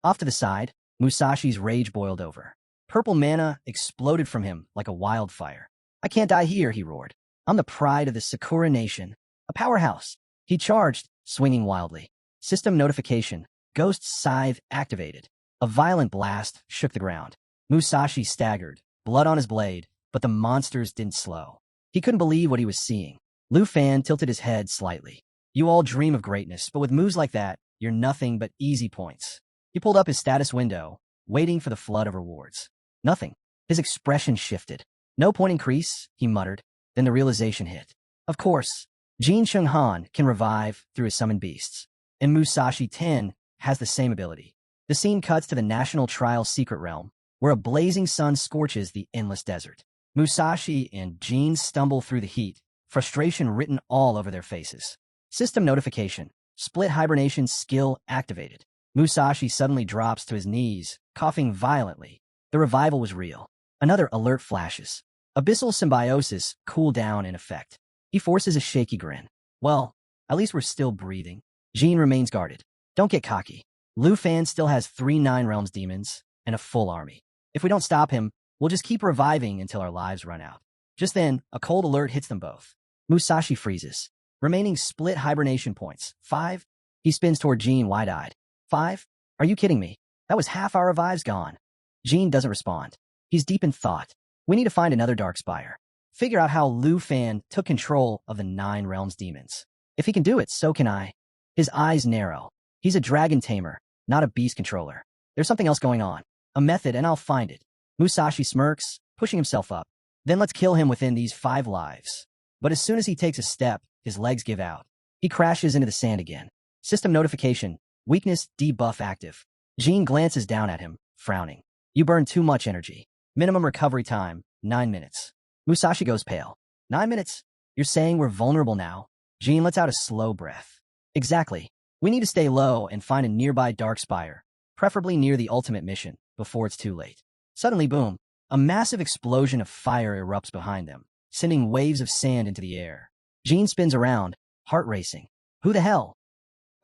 Off to the side, Musashi's rage boiled over. Purple mana exploded from him like a wildfire. I can't die here, he roared. I'm the pride of the Sakura Nation. A powerhouse. He charged, swinging wildly. System notification. Ghost Scythe activated. A violent blast shook the ground. Musashi staggered, blood on his blade, but the monsters didn't slow. He couldn't believe what he was seeing. Lu Fan tilted his head slightly. You all dream of greatness, but with moves like that, you're nothing but easy points. He pulled up his status window, waiting for the flood of rewards. Nothing. His expression shifted. No point increase, he muttered. Then the realization hit. Of course, Jin Chunghan can revive through his summoned beasts, and Musashi 10 has the same ability. The scene cuts to the National Trial Secret Realm, where a blazing sun scorches the endless desert. Musashi and Jin stumble through the heat, frustration written all over their faces. System notification. Split hibernation skill activated. Musashi suddenly drops to his knees, coughing violently. The revival was real. Another alert flashes. Abyssal symbiosis cool down in effect. He forces a shaky grin. Well, at least we're still breathing. Jin remains guarded. Don't get cocky. Lu Fan still has 3 Nine Realms demons and a full army. If we don't stop him, we'll just keep reviving until our lives run out. Just then, a cold alert hits them both. Musashi freezes. Remaining split hibernation points. 5. He spins toward Jin wide-eyed. 5? Are you kidding me? That was half our revives gone. Jin doesn't respond. He's deep in thought. We need to find another Darkspire. Figure out how Lu Fan took control of the 9 Realms demons. If he can do it, so can I. His eyes narrow. He's a dragon tamer, not a beast controller. There's something else going on. A method, and I'll find it. Musashi smirks, pushing himself up. Then let's kill him within these 5 lives. But as soon as he takes a step, his legs give out. He crashes into the sand again. System notification. Weakness debuff active. Jin glances down at him, frowning. You burn too much energy. Minimum recovery time, 9 minutes. Musashi goes pale. 9 minutes? You're saying we're vulnerable now? Jin lets out a slow breath. Exactly. We need to stay low and find a nearby Darkspire, preferably near the ultimate mission, before it's too late. Suddenly, boom, a massive explosion of fire erupts behind them, sending waves of sand into the air. Jin spins around, heart racing. Who the hell?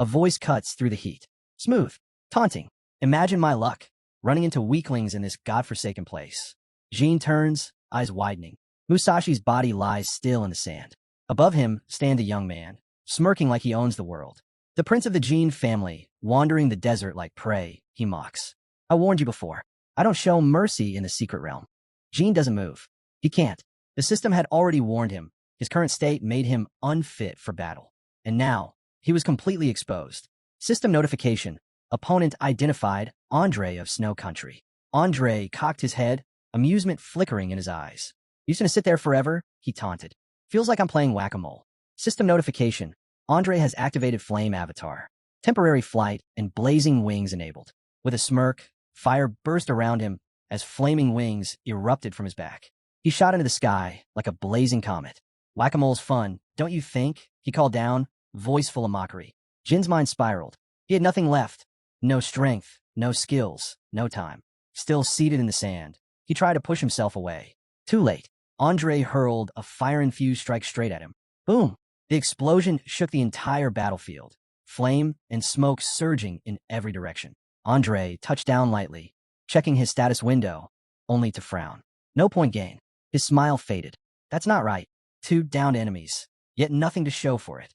A voice cuts through the heat. Smooth. Taunting. Imagine my luck, running into weaklings in this godforsaken place. Jin turns, eyes widening. Musashi's body lies still in the sand. Above him stands a young man, smirking like he owns the world. The prince of the Jin family, wandering the desert like prey, he mocks. I warned you before. I don't show mercy in the secret realm. Jin doesn't move. He can't. The system had already warned him. His current state made him unfit for battle. And now, he was completely exposed. System notification. Opponent identified, Andre of Snow Country. Andre cocked his head, amusement flickering in his eyes. You gonna sit there forever? He taunted. Feels like I'm playing whack-a-mole. System notification. Andre has activated Flame Avatar. Temporary flight and blazing wings enabled. With a smirk, fire burst around him as flaming wings erupted from his back. He shot into the sky like a blazing comet. Whack-a-mole's fun, don't you think? He called down, voice full of mockery. Jin's mind spiraled. He had nothing left. No strength, no skills, no time. Still seated in the sand, he tried to push himself away. Too late. Andre hurled a fire-infused strike straight at him. Boom! The explosion shook the entire battlefield. Flame and smoke surging in every direction. Andre touched down lightly, checking his status window, only to frown. No point gain. His smile faded. That's not right. 2 downed enemies, yet nothing to show for it.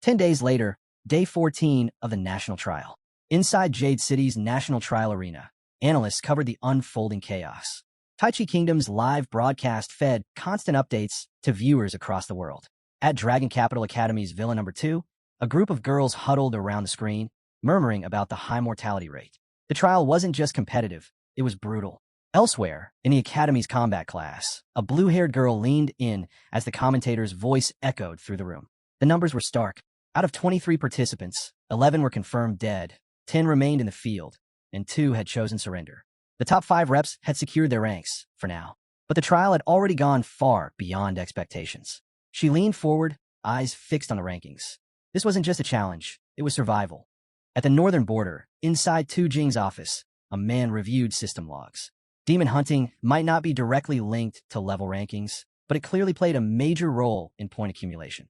10 days later, day 14 of the national trial. Inside Jade City's National Trial Arena, analysts covered the unfolding chaos. Taichi Kingdom's live broadcast fed constant updates to viewers across the world. At Dragon Capital Academy's Villa No. 2, a group of girls huddled around the screen, murmuring about the high mortality rate. The trial wasn't just competitive, it was brutal. Elsewhere, in the Academy's combat class, a blue-haired girl leaned in as the commentator's voice echoed through the room. The numbers were stark. Out of 23 participants, 11 were confirmed dead, 10 remained in the field, and 2 had chosen surrender. The top 5 reps had secured their ranks, for now. But the trial had already gone far beyond expectations. She leaned forward, eyes fixed on the rankings. This wasn't just a challenge, it was survival. At the northern border, inside Tu Jing's office, a man reviewed system logs. Demon hunting might not be directly linked to level rankings, but it clearly played a major role in point accumulation.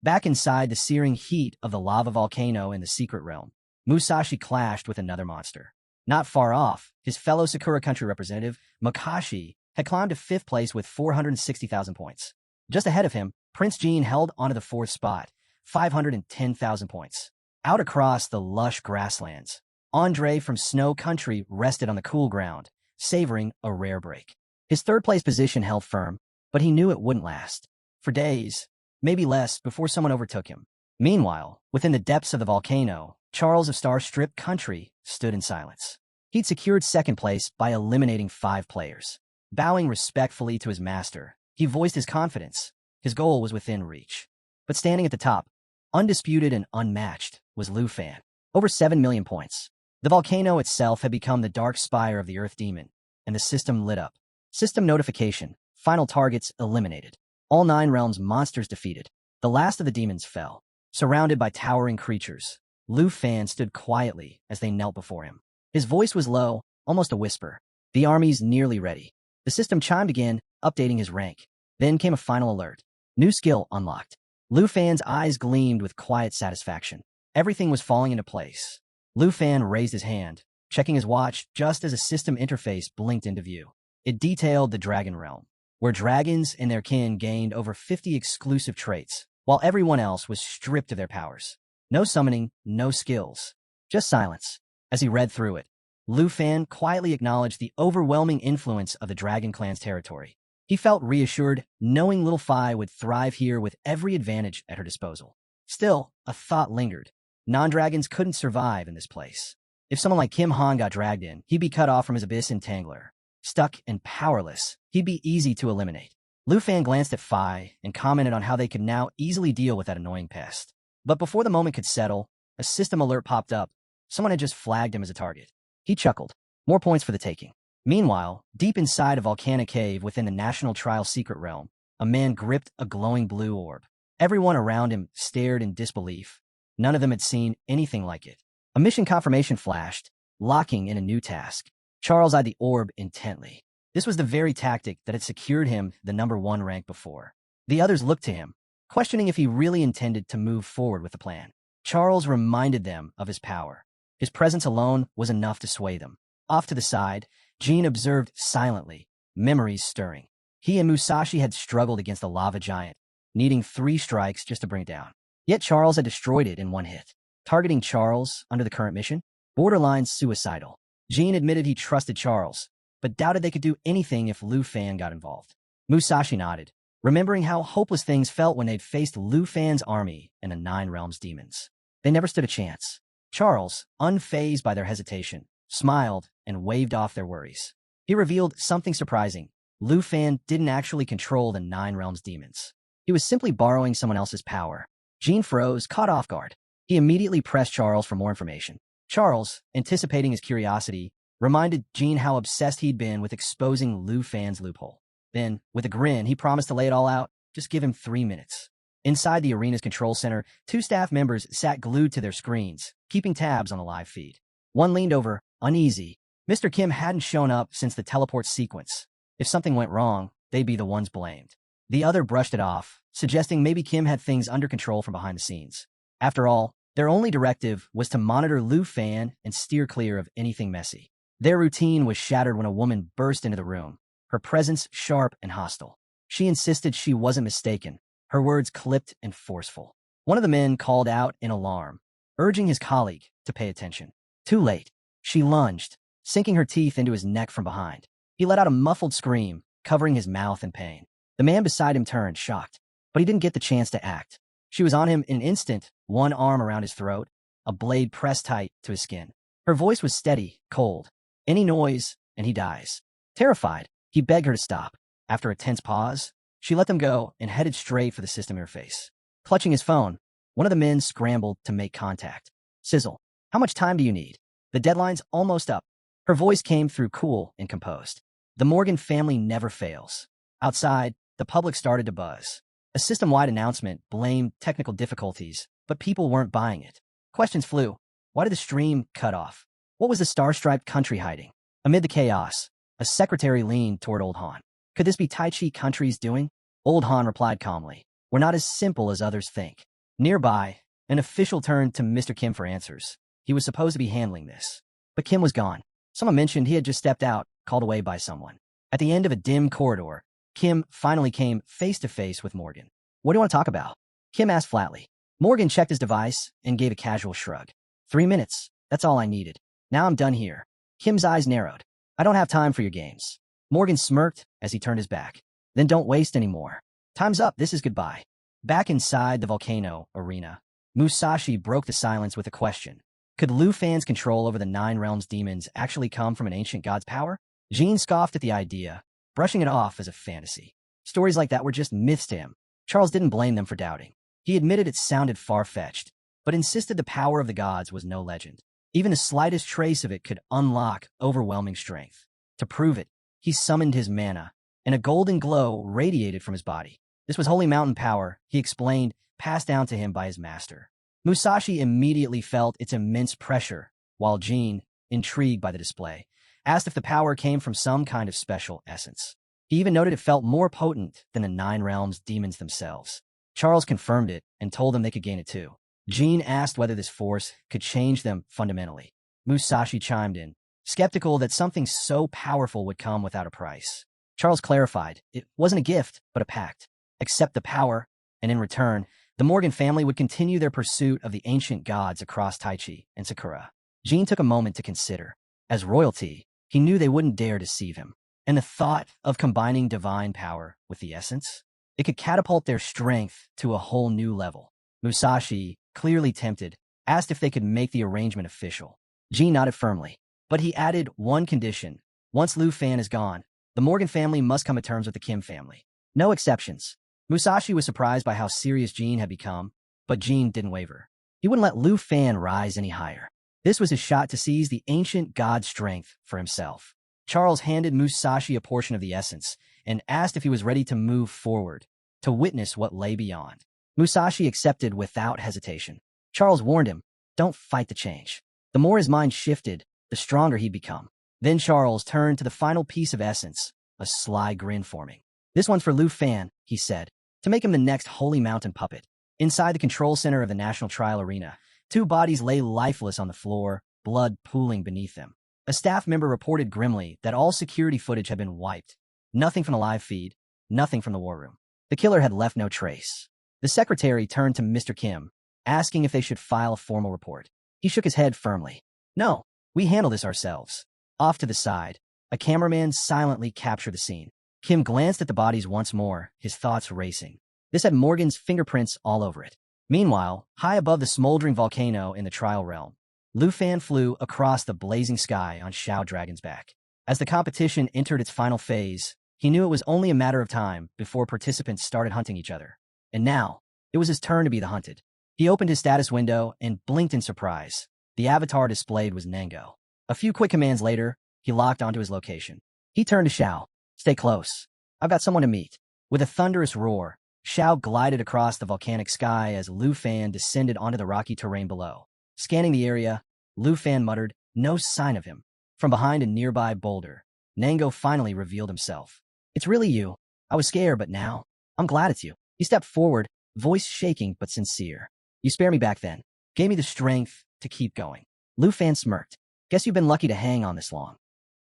Back inside the searing heat of the lava volcano in the secret realm, Musashi clashed with another monster. Not far off, his fellow Sakura Country representative, Makashi, had climbed to 5th place with 460,000 points. Just ahead of him, Prince Jean held onto the 4th spot, 510,000 points. Out across the lush grasslands, Andre from Snow Country rested on the cool ground, savoring a rare break. His 3rd-place position held firm, but he knew it wouldn't last. For days, maybe less, before someone overtook him. Meanwhile, within the depths of the volcano, Charles of Star Strip Country stood in silence. He'd secured 2nd place by eliminating 5 players. Bowing respectfully to his master, he voiced his confidence. His goal was within reach. But standing at the top, undisputed and unmatched, was Lu Fan. Over 7 million points. The volcano itself had become the dark spire of the Earth Demon, and the system lit up. System notification. Final targets eliminated. All 9 realms monsters defeated. The last of the demons fell. Surrounded by towering creatures, Lu Fan stood quietly as they knelt before him. His voice was low, almost a whisper. The army's nearly ready. The system chimed again, updating his rank. Then came a final alert. New skill unlocked. Lu Fan's eyes gleamed with quiet satisfaction. Everything was falling into place. Lu Fan raised his hand, checking his watch just as a system interface blinked into view. It detailed the Dragon Realm, where dragons and their kin gained over 50 exclusive traits, while everyone else was stripped of their powers. No summoning, no skills, just silence. As he read through it, Lu Fan quietly acknowledged the overwhelming influence of the Dragon Clan's territory. He felt reassured, knowing Little Phi would thrive here with every advantage at her disposal. Still, a thought lingered. Non-dragons couldn't survive in this place. If someone like Kim Han got dragged in, he'd be cut off from his abyss entangler. Stuck and powerless, he'd be easy to eliminate. Lu Fan glanced at Phi and commented on how they could now easily deal with that annoying pest. But before the moment could settle, a system alert popped up. Someone had just flagged him as a target. He chuckled. More points for the taking. Meanwhile, deep inside a volcanic cave within the National Trial Secret Realm, a man gripped a glowing blue orb. Everyone around him stared in disbelief. None of them had seen anything like it. A mission confirmation flashed, locking in a new task. Charles eyed the orb intently. This was the very tactic that had secured him the #1 rank before. The others looked to him, questioning if he really intended to move forward with the plan. Charles reminded them of his power. His presence alone was enough to sway them. Off to the side, Jean observed silently, memories stirring. He and Musashi had struggled against the lava giant, needing 3 strikes just to bring it down. Yet Charles had destroyed it in 1 hit. Targeting Charles under the current mission? Borderline suicidal. Jean admitted he trusted Charles, but doubted they could do anything if Lu Fan got involved. Musashi nodded, remembering how hopeless things felt when they'd faced Lu Fan's army and the 9 realms demons. They never stood a chance. Charles, unfazed by their hesitation, smiled and waved off their worries. He revealed something surprising. Lu Fan didn't actually control the 9 realms demons. He was simply borrowing someone else's power. Jean froze, caught off guard. He immediately pressed Charles for more information. Charles, anticipating his curiosity, reminded Jean how obsessed he'd been with exposing Lu Fan's loophole. Then, with a grin, he promised to lay it all out. Just give him 3 minutes. Inside the arena's control center, 2 staff members sat glued to their screens, keeping tabs on the live feed. One leaned over, uneasy. Mr. Kim hadn't shown up since the teleport sequence. If something went wrong, they'd be the ones blamed. The other brushed it off, suggesting maybe Kim had things under control from behind the scenes. After all, their only directive was to monitor Lu Fan and steer clear of anything messy. Their routine was shattered when a woman burst into the room, her presence sharp and hostile. She insisted she wasn't mistaken, her words clipped and forceful. One of the men called out in alarm, urging his colleague to pay attention. Too late. She lunged, sinking her teeth into his neck from behind. He let out a muffled scream, covering his mouth in pain. The man beside him turned, shocked, but he didn't get the chance to act. She was on him in an instant, one arm around his throat, a blade pressed tight to his skin. Her voice was steady, cold. Any noise, and he dies. Terrified, he begged her to stop. After a tense pause, she let them go and headed straight for the system interface. Clutching his phone, one of the men scrambled to make contact. Sizzle, how much time do you need? The deadline's almost up. Her voice came through cool and composed. The Morgan family never fails. Outside, the public started to buzz. A system-wide announcement blamed technical difficulties, but people weren't buying it. Questions flew. Why did the stream cut off? What was the star-striped country hiding? Amid the chaos, a secretary leaned toward Old Han. Could this be Tai Chi Country's doing? Old Han replied calmly. We're not as simple as others think. Nearby, an official turned to Mr. Kim for answers. He was supposed to be handling this. But Kim was gone. Someone mentioned he had just stepped out, called away by someone. At the end of a dim corridor, Kim finally came face to face with Morgan. What do you want to talk about? Kim asked flatly. Morgan checked his device and gave a casual shrug. 3 minutes. That's all I needed. Now I'm done here. Kim's eyes narrowed. I don't have time for your games. Morgan smirked as he turned his back. Then don't waste any more. Time's up. This is goodbye. Back inside the volcano arena, Musashi broke the silence with a question. Could Lu Fan's control over the 9 realms demons actually come from an ancient god's power? Jean scoffed at the idea, brushing it off as a fantasy. Stories like that were just myths to him. Charles didn't blame them for doubting. He admitted it sounded far-fetched, but insisted the power of the gods was no legend. Even the slightest trace of it could unlock overwhelming strength. To prove it, he summoned his mana, and a golden glow radiated from his body. This was holy mountain power, he explained, passed down to him by his master. Musashi immediately felt its immense pressure, while Jean, intrigued by the display, asked if the power came from some kind of special essence. He even noted it felt more potent than the 9 realms demons themselves. Charles confirmed it and told them they could gain it too. Jean asked whether this force could change them fundamentally. Musashi chimed in, skeptical that something so powerful would come without a price. Charles clarified, it wasn't a gift, but a pact. Accept the power, and in return, the Morgan family would continue their pursuit of the ancient gods across Taichi and Sakura. Jean took a moment to consider. As royalty, he knew they wouldn't dare deceive him. And the thought of combining divine power with the essence? It could catapult their strength to a whole new level. Musashi, clearly tempted, asked if they could make the arrangement official. Jean nodded firmly, but he added one condition. Once Lu Fan is gone, the Morgan family must come to terms with the Kim family. No exceptions. Musashi was surprised by how serious Jean had become, but Jean didn't waver. He wouldn't let Lu Fan rise any higher. This was his shot to seize the ancient god's strength for himself. Charles handed Musashi a portion of the essence and asked if he was ready to move forward, to witness what lay beyond. Musashi accepted without hesitation. Charles warned him, don't fight the change. The more his mind shifted, the stronger he'd become. Then Charles turned to the final piece of essence, a sly grin forming. This one's for Lu Fan, he said, to make him the next holy mountain puppet. Inside the control center of the National Trial Arena, 2 bodies lay lifeless on the floor, blood pooling beneath them. A staff member reported grimly that all security footage had been wiped. Nothing from the live feed, nothing from the war room. The killer had left no trace. The secretary turned to Mr. Kim, asking if they should file a formal report. He shook his head firmly. No, we handle this ourselves. Off to the side, a cameraman silently captured the scene. Kim glanced at the bodies once more, his thoughts racing. This had Morgan's fingerprints all over it. Meanwhile, high above the smoldering volcano in the trial realm, Lu Fan flew across the blazing sky on Shao Dragon's back. As the competition entered its final phase, he knew it was only a matter of time before participants started hunting each other. And now, it was his turn to be the hunted. He opened his status window and blinked in surprise. The avatar displayed was Nango. A few quick commands later, he locked onto his location. He turned to Shao. Stay close. I've got someone to meet. With a thunderous roar, Shao glided across the volcanic sky as Lu Fan descended onto the rocky terrain below. Scanning the area, Lu Fan muttered, no sign of him. From behind a nearby boulder, Nango finally revealed himself. It's really you. I was scared, but now, I'm glad it's you. He stepped forward, voice shaking but sincere. You spared me back then. Gave me the strength to keep going. Lu Fan smirked. Guess you've been lucky to hang on this long.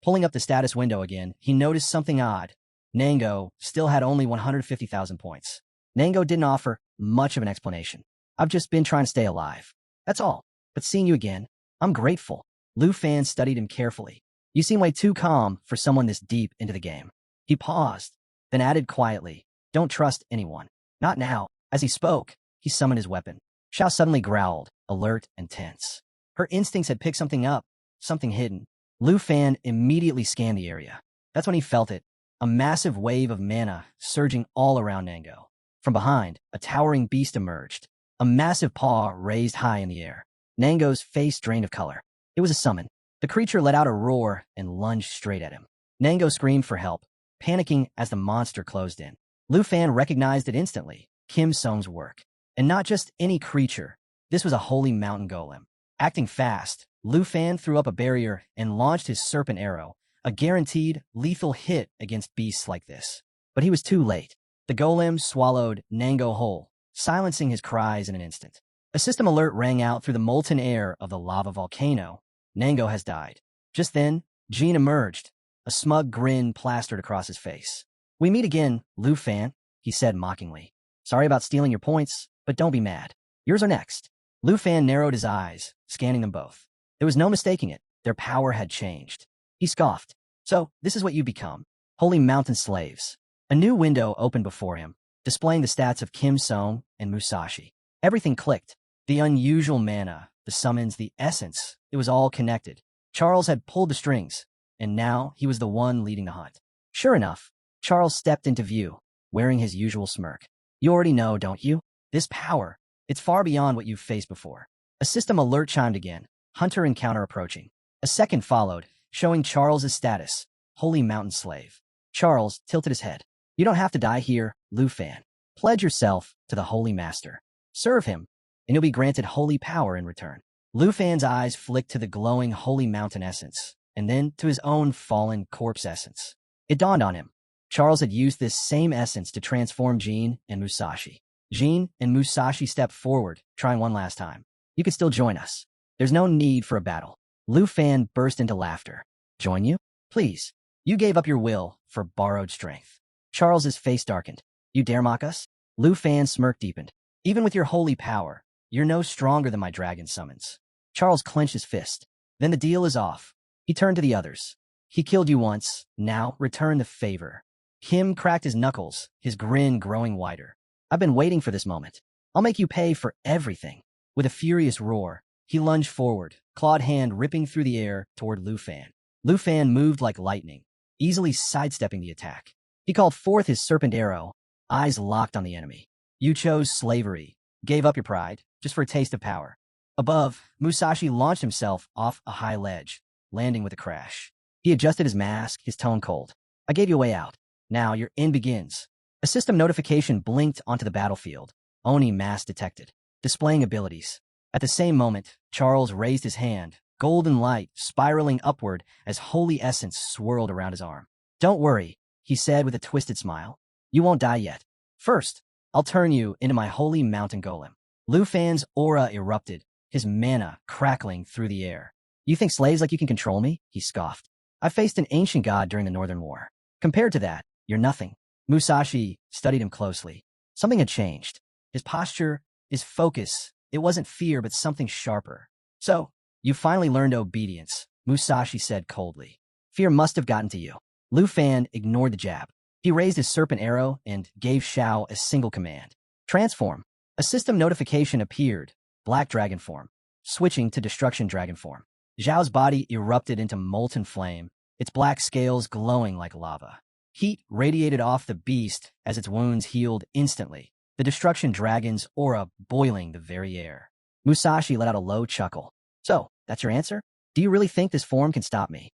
Pulling up the status window again, he noticed something odd. Nango still had only 150,000 points. Nango didn't offer much of an explanation. I've just been trying to stay alive. That's all. But seeing you again, I'm grateful. Lu Fan studied him carefully. You seem way too calm for someone this deep into the game. He paused, then added quietly, don't trust anyone. Not now. As he spoke, he summoned his weapon. Shao suddenly growled, alert and tense. Her instincts had picked something up, something hidden. Lu Fan immediately scanned the area. That's when he felt it, a massive wave of mana surging all around Nango. From behind, a towering beast emerged, a massive paw raised high in the air. Nango's face drained of color. It was a summon. The creature let out a roar and lunged straight at him. Nango screamed for help, panicking as the monster closed in. Lu Fan recognized it instantly, Kim Sung's work. And not just any creature. This was a holy mountain golem. Acting fast, Lu Fan threw up a barrier and launched his serpent arrow, a guaranteed lethal hit against beasts like this. But he was too late. The golem swallowed Nango whole, silencing his cries in an instant. A system alert rang out through the molten air of the lava volcano. Nango has died. Just then, Jean emerged, a smug grin plastered across his face. "We meet again, Lu Fan," he said mockingly. "Sorry about stealing your points, but don't be mad. Yours are next." Lu Fan narrowed his eyes, scanning them both. There was no mistaking it. Their power had changed. He scoffed. "So, this is what you become. Holy Mountain Slaves." A new window opened before him, displaying the stats of Kim Song and Musashi. Everything clicked. The unusual mana, the summons, the essence. It was all connected. Charles had pulled the strings, and now he was the one leading the hunt. Sure enough, Charles stepped into view, wearing his usual smirk. "You already know, don't you? This power, it's far beyond what you've faced before." A system alert chimed again, hunter encounter approaching. A second followed, showing Charles's status, Holy Mountain Slave. Charles tilted his head. "You don't have to die here, Lu Fan. Pledge yourself to the Holy Master. Serve him, and you'll be granted holy power in return." Lu Fan's eyes flicked to the glowing Holy Mountain essence, and then to his own fallen corpse essence. It dawned on him. Charles had used this same essence to transform Jean and Musashi. Jean and Musashi stepped forward, trying one last time. "You could still join us. There's no need for a battle." Lu Fan burst into laughter. "Join you? Please. You gave up your will for borrowed strength." Charles's face darkened. "You dare mock us?" Lu Fan's smirk deepened. "Even with your holy power, you're no stronger than my dragon summons." Charles clenched his fist. "Then the deal is off." He turned to the others. "He killed you once. Now return the favor." Kim cracked his knuckles, his grin growing wider. "I've been waiting for this moment. I'll make you pay for everything." With a furious roar, he lunged forward, clawed hand ripping through the air toward Lu Fan. Lu Fan moved like lightning, easily sidestepping the attack. He called forth his serpent arrow, eyes locked on the enemy. "You chose slavery, gave up your pride, just for a taste of power." Above, Musashi launched himself off a high ledge, landing with a crash. He adjusted his mask, his tone cold. "I gave you a way out. Now your end begins." A system notification blinked onto the battlefield. Oni mask detected, displaying abilities. At the same moment, Charles raised his hand, golden light spiraling upward as holy essence swirled around his arm. "Don't worry," he said with a twisted smile. "You won't die yet. First, I'll turn you into my holy mountain golem." Lu Fan's aura erupted, his mana crackling through the air. "You think slaves like you can control me?" he scoffed. "I faced an ancient god during the Northern War. Compared to that, you're nothing." Musashi studied him closely. Something had changed. His posture, his focus, it wasn't fear but something sharper. "So, you finally learned obedience," Musashi said coldly. "Fear must have gotten to you." Lu Fan ignored the jab. He raised his serpent arrow and gave Xiao a single command. "Transform." A system notification appeared, black dragon form, switching to destruction dragon form. Zhao's body erupted into molten flame, its black scales glowing like lava. Heat radiated off the beast as its wounds healed instantly, the destruction dragon's aura boiling the very air. Musashi let out a low chuckle. "So, that's your answer? Do you really think this form can stop me?"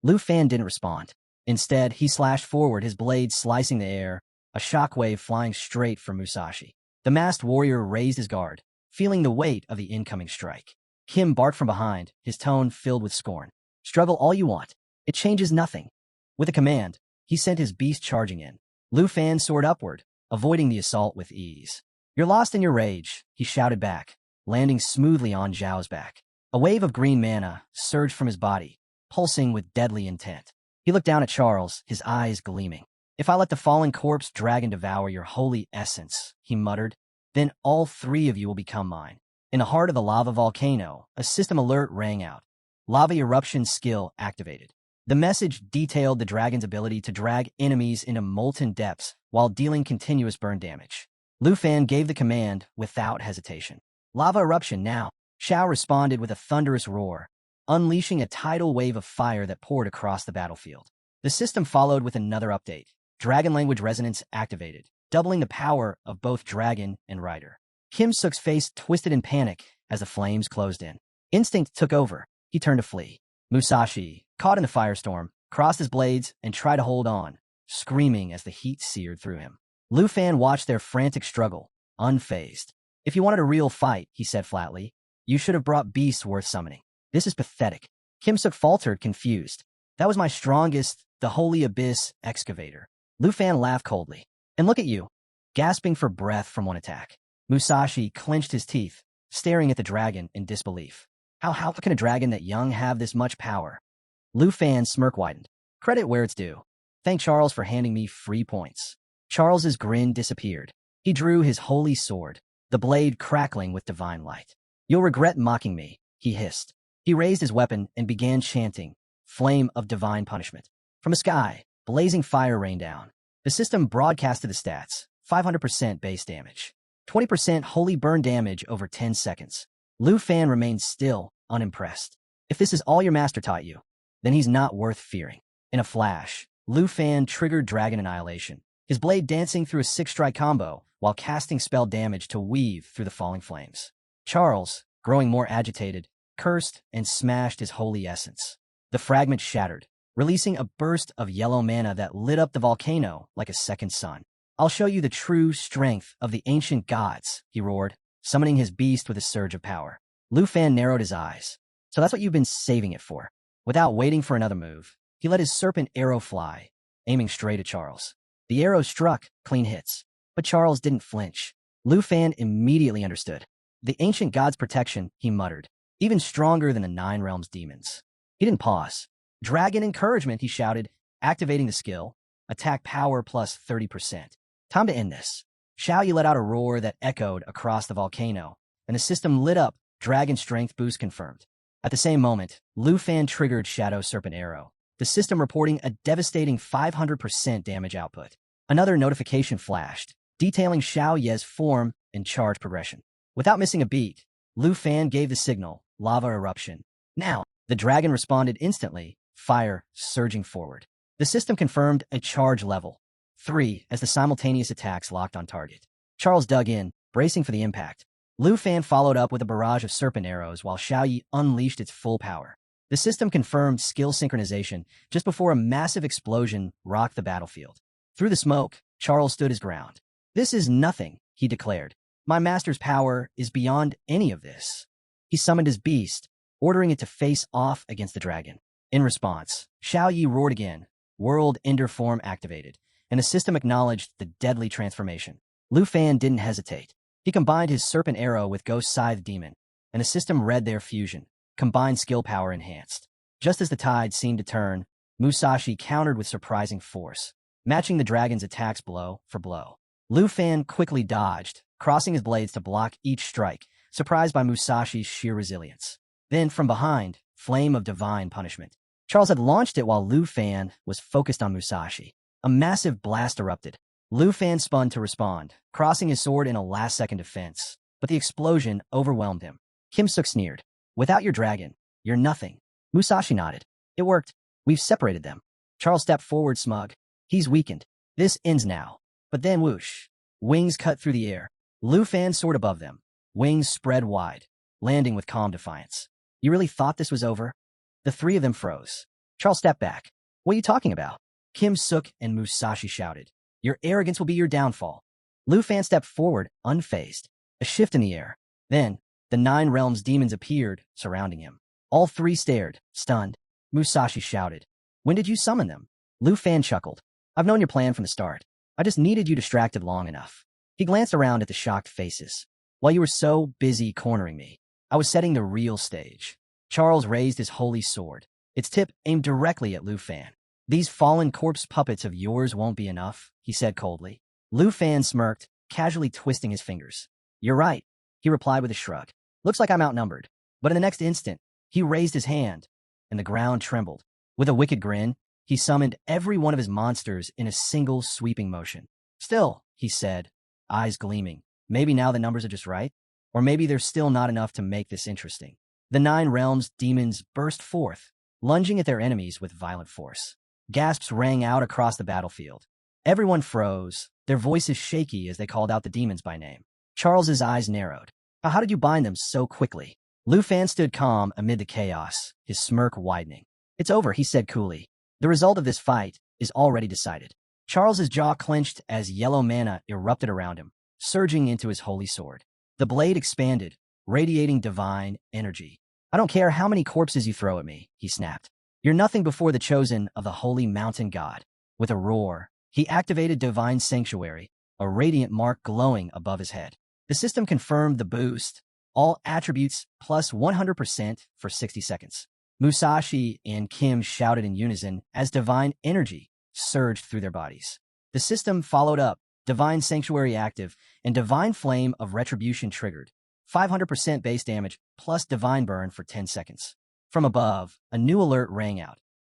Lu Fan didn't respond. Instead, he slashed forward, his blade slicing the air, a shockwave flying straight for Musashi. The masked warrior raised his guard, feeling the weight of the incoming strike. Kim barked from behind, his tone filled with scorn. "Struggle all you want. It changes nothing." With a command, he sent his beast charging in. Lu Fan soared upward, avoiding the assault with ease. "You're lost in your rage," he shouted back, landing smoothly on Zhao's back. A wave of green mana surged from his body, pulsing with deadly intent. He looked down at Charles, his eyes gleaming. "If I let the fallen corpse dragon devour your holy essence," he muttered, "then all three of you will become mine." In the heart of the lava volcano, a system alert rang out. Lava eruption skill activated. The message detailed the dragon's ability to drag enemies into molten depths while dealing continuous burn damage. Lu Fan gave the command without hesitation. "Lava eruption now." Xiao responded with a thunderous roar, unleashing a tidal wave of fire that poured across the battlefield. The system followed with another update. Dragon language resonance activated, doubling the power of both dragon and rider. Kim Suk's face twisted in panic as the flames closed in. Instinct took over. He turned to flee. Musashi, caught in the firestorm, crossed his blades and tried to hold on, screaming as the heat seared through him. Lu Fan watched their frantic struggle, unfazed. "If you wanted a real fight," he said flatly, "you should have brought beasts worth summoning. This is pathetic." Kim Suk faltered, confused. "That was my strongest, the Holy Abyss Excavator." Lu Fan laughed coldly. "And look at you, gasping for breath from one attack." Musashi clenched his teeth, staring at the dragon in disbelief. How can a dragon that young have this much power?" Lu Fan's smirk widened. Credit where it's due. Thank Charles for handing me free points. Charles's grin disappeared. He drew his holy sword, the blade crackling with divine light. You'll regret mocking me, he hissed. He raised his weapon and began chanting, Flame of Divine Punishment. From the sky, blazing fire rained down. The system broadcasted the stats, 500% base damage, 20% holy burn damage over 10 seconds. Lu Fan remained still, unimpressed. If this is all your master taught you, then he's not worth fearing. In a flash, Lu Fan triggered Dragon Annihilation, his blade dancing through a 6-strike combo while casting spell damage to weave through the falling flames. Charles, growing more agitated, cursed and smashed his holy essence. The fragment shattered, releasing a burst of yellow mana that lit up the volcano like a second sun. I'll show you the true strength of the ancient gods, he roared, summoning his beast with a surge of power. Lu Fan narrowed his eyes. So that's what you've been saving it for. Without waiting for another move, he let his serpent arrow fly, aiming straight at Charles. The arrow struck, clean hits, but Charles didn't flinch. Lu Fan immediately understood. The ancient god's protection, he muttered, even stronger than the 9 realms demons. He didn't pause. Dragon encouragement, he shouted, activating the skill. Attack power plus 30%. Time to end this. Xiao Yi let out a roar that echoed across the volcano, and the system lit up, dragon strength boost confirmed. At the same moment, Lu Fan triggered Shadow Serpent Arrow, the system reporting a devastating 500% damage output. Another notification flashed, detailing Xiao Ye's form and charge progression. Without missing a beat, Lu Fan gave the signal, lava eruption. Now, the dragon responded instantly, fire surging forward. The system confirmed a charge level 3 as the simultaneous attacks locked on target. Charles dug in, bracing for the impact. Lu Fan followed up with a barrage of serpent arrows while Xiao Yi unleashed its full power. The system confirmed skill synchronization just before a massive explosion rocked the battlefield. Through the smoke, Charles stood his ground. This is nothing, he declared. My master's power is beyond any of this. He summoned his beast, ordering it to face off against the dragon. In response, Xiao Yi roared again, World Ender form activated, and the system acknowledged the deadly transformation. Lu Fan didn't hesitate. He combined his serpent arrow with Ghost Scythe Demon, and the system read their fusion, combined skill power enhanced. Just as the tide seemed to turn, Musashi countered with surprising force, matching the dragon's attacks blow for blow. Lu Fan quickly dodged, crossing his blades to block each strike, surprised by Musashi's sheer resilience. Then, from behind, Flame of Divine Punishment. Charles had launched it while Lu Fan was focused on Musashi. A massive blast erupted. Lu Fan spun to respond, crossing his sword in a last-second defense, but the explosion overwhelmed him. Kim Suk sneered. Without your dragon, you're nothing. Musashi nodded. It worked. We've separated them. Charles stepped forward smug. He's weakened. This ends now. But then whoosh. Wings cut through the air. Lu Fan soared above them. Wings spread wide, landing with calm defiance. You really thought this was over? The three of them froze. Charles stepped back. What are you talking about? Kim Suk and Musashi shouted. Your arrogance will be your downfall. Lu Fan stepped forward, unfazed. A shift in the air. Then, the 9 realms demons appeared, surrounding him. All three stared, stunned. Musashi shouted. When did you summon them? Lu Fan chuckled. I've known your plan from the start. I just needed you distracted long enough. He glanced around at the shocked faces. While you were so busy cornering me, I was setting the real stage. Charles raised his holy sword, its tip aimed directly at Lu Fan. These fallen corpse puppets of yours won't be enough, he said coldly. Lu Fan smirked, casually twisting his fingers. You're right, he replied with a shrug. Looks like I'm outnumbered. But in the next instant, he raised his hand, and the ground trembled. With a wicked grin, he summoned every one of his monsters in a single sweeping motion. Still, he said, eyes gleaming, maybe now the numbers are just right? Or maybe there's still not enough to make this interesting. The 9 realms demons burst forth, lunging at their enemies with violent force. Gasps rang out across the battlefield. Everyone froze, their voices shaky as they called out the demons by name. Charles's eyes narrowed. How did you bind them so quickly? Lu Fan stood calm amid the chaos, his smirk widening. It's over, he said coolly. The result of this fight is already decided. Charles's jaw clenched as yellow mana erupted around him, surging into his holy sword. The blade expanded, radiating divine energy. I don't care how many corpses you throw at me, he snapped. You're nothing before the chosen of the holy mountain god. With a roar, he activated Divine Sanctuary, a radiant mark glowing above his head. The system confirmed the boost, all attributes plus 100% for 60 seconds. Musashi and Kim shouted in unison as divine energy surged through their bodies. The system followed up, divine sanctuary active, and divine flame of retribution triggered. 500% base damage plus divine burn for 10 seconds. From above, a new alert rang out.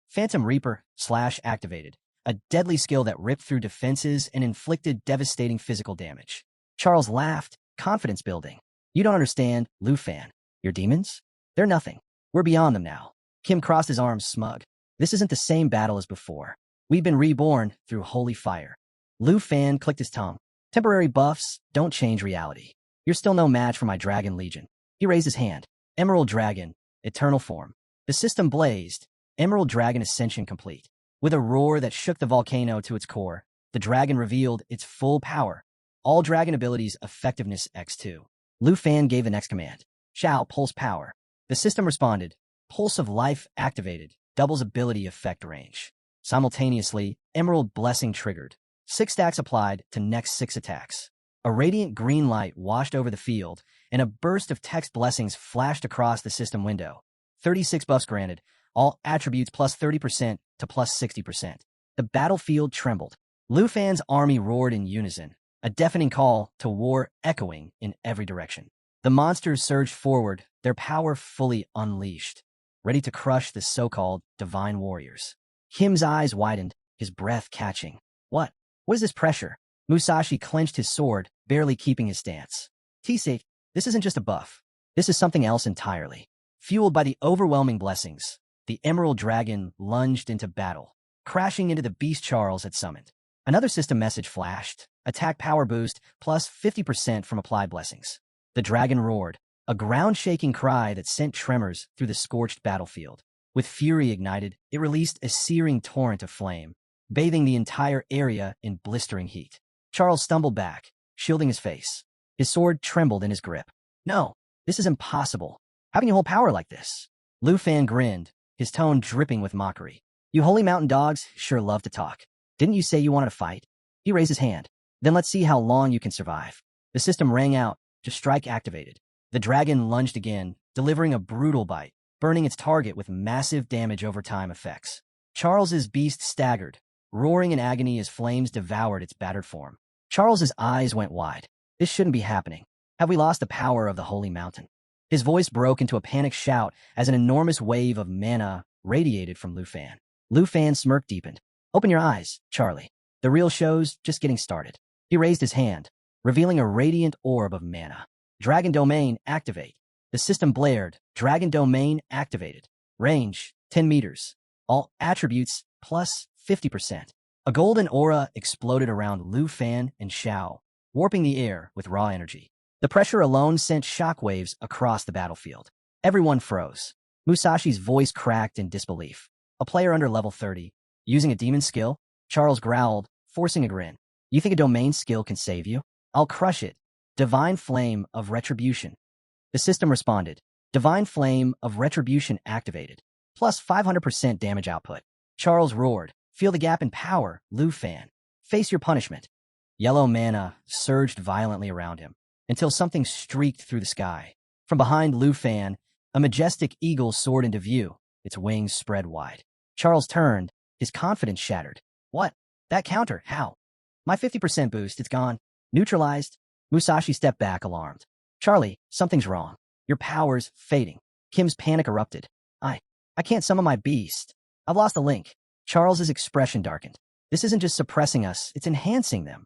Phantom Reaper / activated, a deadly skill that ripped through defenses and inflicted devastating physical damage. Charles laughed, confidence building. You don't understand, Lu Fan. Your demons? They're nothing. We're beyond them now. Kim crossed his arms smug. This isn't the same battle as before. We've been reborn through holy fire. Lu Fan clicked his tongue. Temporary buffs don't change reality. You're still no match for my Dragon Legion. He raised his hand. Emerald Dragon, eternal form. The system blazed. Emerald Dragon Ascension complete. With a roar that shook the volcano to its core, the dragon revealed its full power. All dragon abilities effectiveness x2. Lu Fan gave the next command. Shao, pulse power. The system responded. Pulse of life activated. Doubles ability effect range. Simultaneously, Emerald Blessing triggered. 6 stacks applied to next 6 attacks. A radiant green light washed over the field, and a burst of text blessings flashed across the system window. 36 buffs granted, all attributes plus 30% to plus 60%. The battlefield trembled. Lu Fan's army roared in unison, a deafening call to war echoing in every direction. The monsters surged forward, their power fully unleashed, ready to crush the so-called divine warriors. Kim's eyes widened, his breath catching. What? What is this pressure? Musashi clenched his sword, barely keeping his stance. T-Sake, this isn't just a buff. This is something else entirely. Fueled by the overwhelming blessings, the Emerald Dragon lunged into battle, crashing into the beast Charles had summoned. Another system message flashed. Attack power boost plus 50% from applied blessings. The dragon roared, a ground-shaking cry that sent tremors through the scorched battlefield. With fury ignited, it released a searing torrent of flame, bathing the entire area in blistering heat. Charles stumbled back, shielding his face. His sword trembled in his grip. No, this is impossible. How can you hold power like this? Lu Fan grinned, his tone dripping with mockery. You holy mountain dogs sure love to talk. Didn't you say you wanted to fight? He raised his hand. Then let's see how long you can survive. The system rang out, to strike activated. The dragon lunged again, delivering a brutal bite, burning its target with massive damage over time effects. Charles's beast staggered, roaring in agony as flames devoured its battered form. Charles's eyes went wide. This shouldn't be happening. Have we lost the power of the holy mountain? His voice broke into a panicked shout as an enormous wave of mana radiated from Lu Fan. Lu Fan's smirk deepened. Open your eyes, Charlie. The real show's just getting started. He raised his hand, revealing a radiant orb of mana. Dragon Domain activate. The system blared. Dragon Domain activated. Range, 10 meters. All attributes plus 50%. A golden aura exploded around Lu Fan and Shao, warping the air with raw energy. The pressure alone sent shockwaves across the battlefield. Everyone froze. Musashi's voice cracked in disbelief. A player under level 30, using a demon skill? Charles growled, forcing a grin. You think a domain skill can save you? I'll crush it. Divine Flame of Retribution. The system responded. Divine Flame of Retribution activated. Plus 500% damage output. Charles roared. Feel the gap in power, Lu Fan. Face your punishment. Yellow mana surged violently around him, until something streaked through the sky. From behind Lu Fan, a majestic eagle soared into view, its wings spread wide. Charles turned, his confidence shattered. What? That counter, how? My 50% boost, it's gone. Neutralized. Musashi stepped back, alarmed. Charlie, something's wrong. Your power's fading. Kim's panic erupted. I can't summon my beast. I've lost the link. Charles's expression darkened. This isn't just suppressing us, it's enhancing them.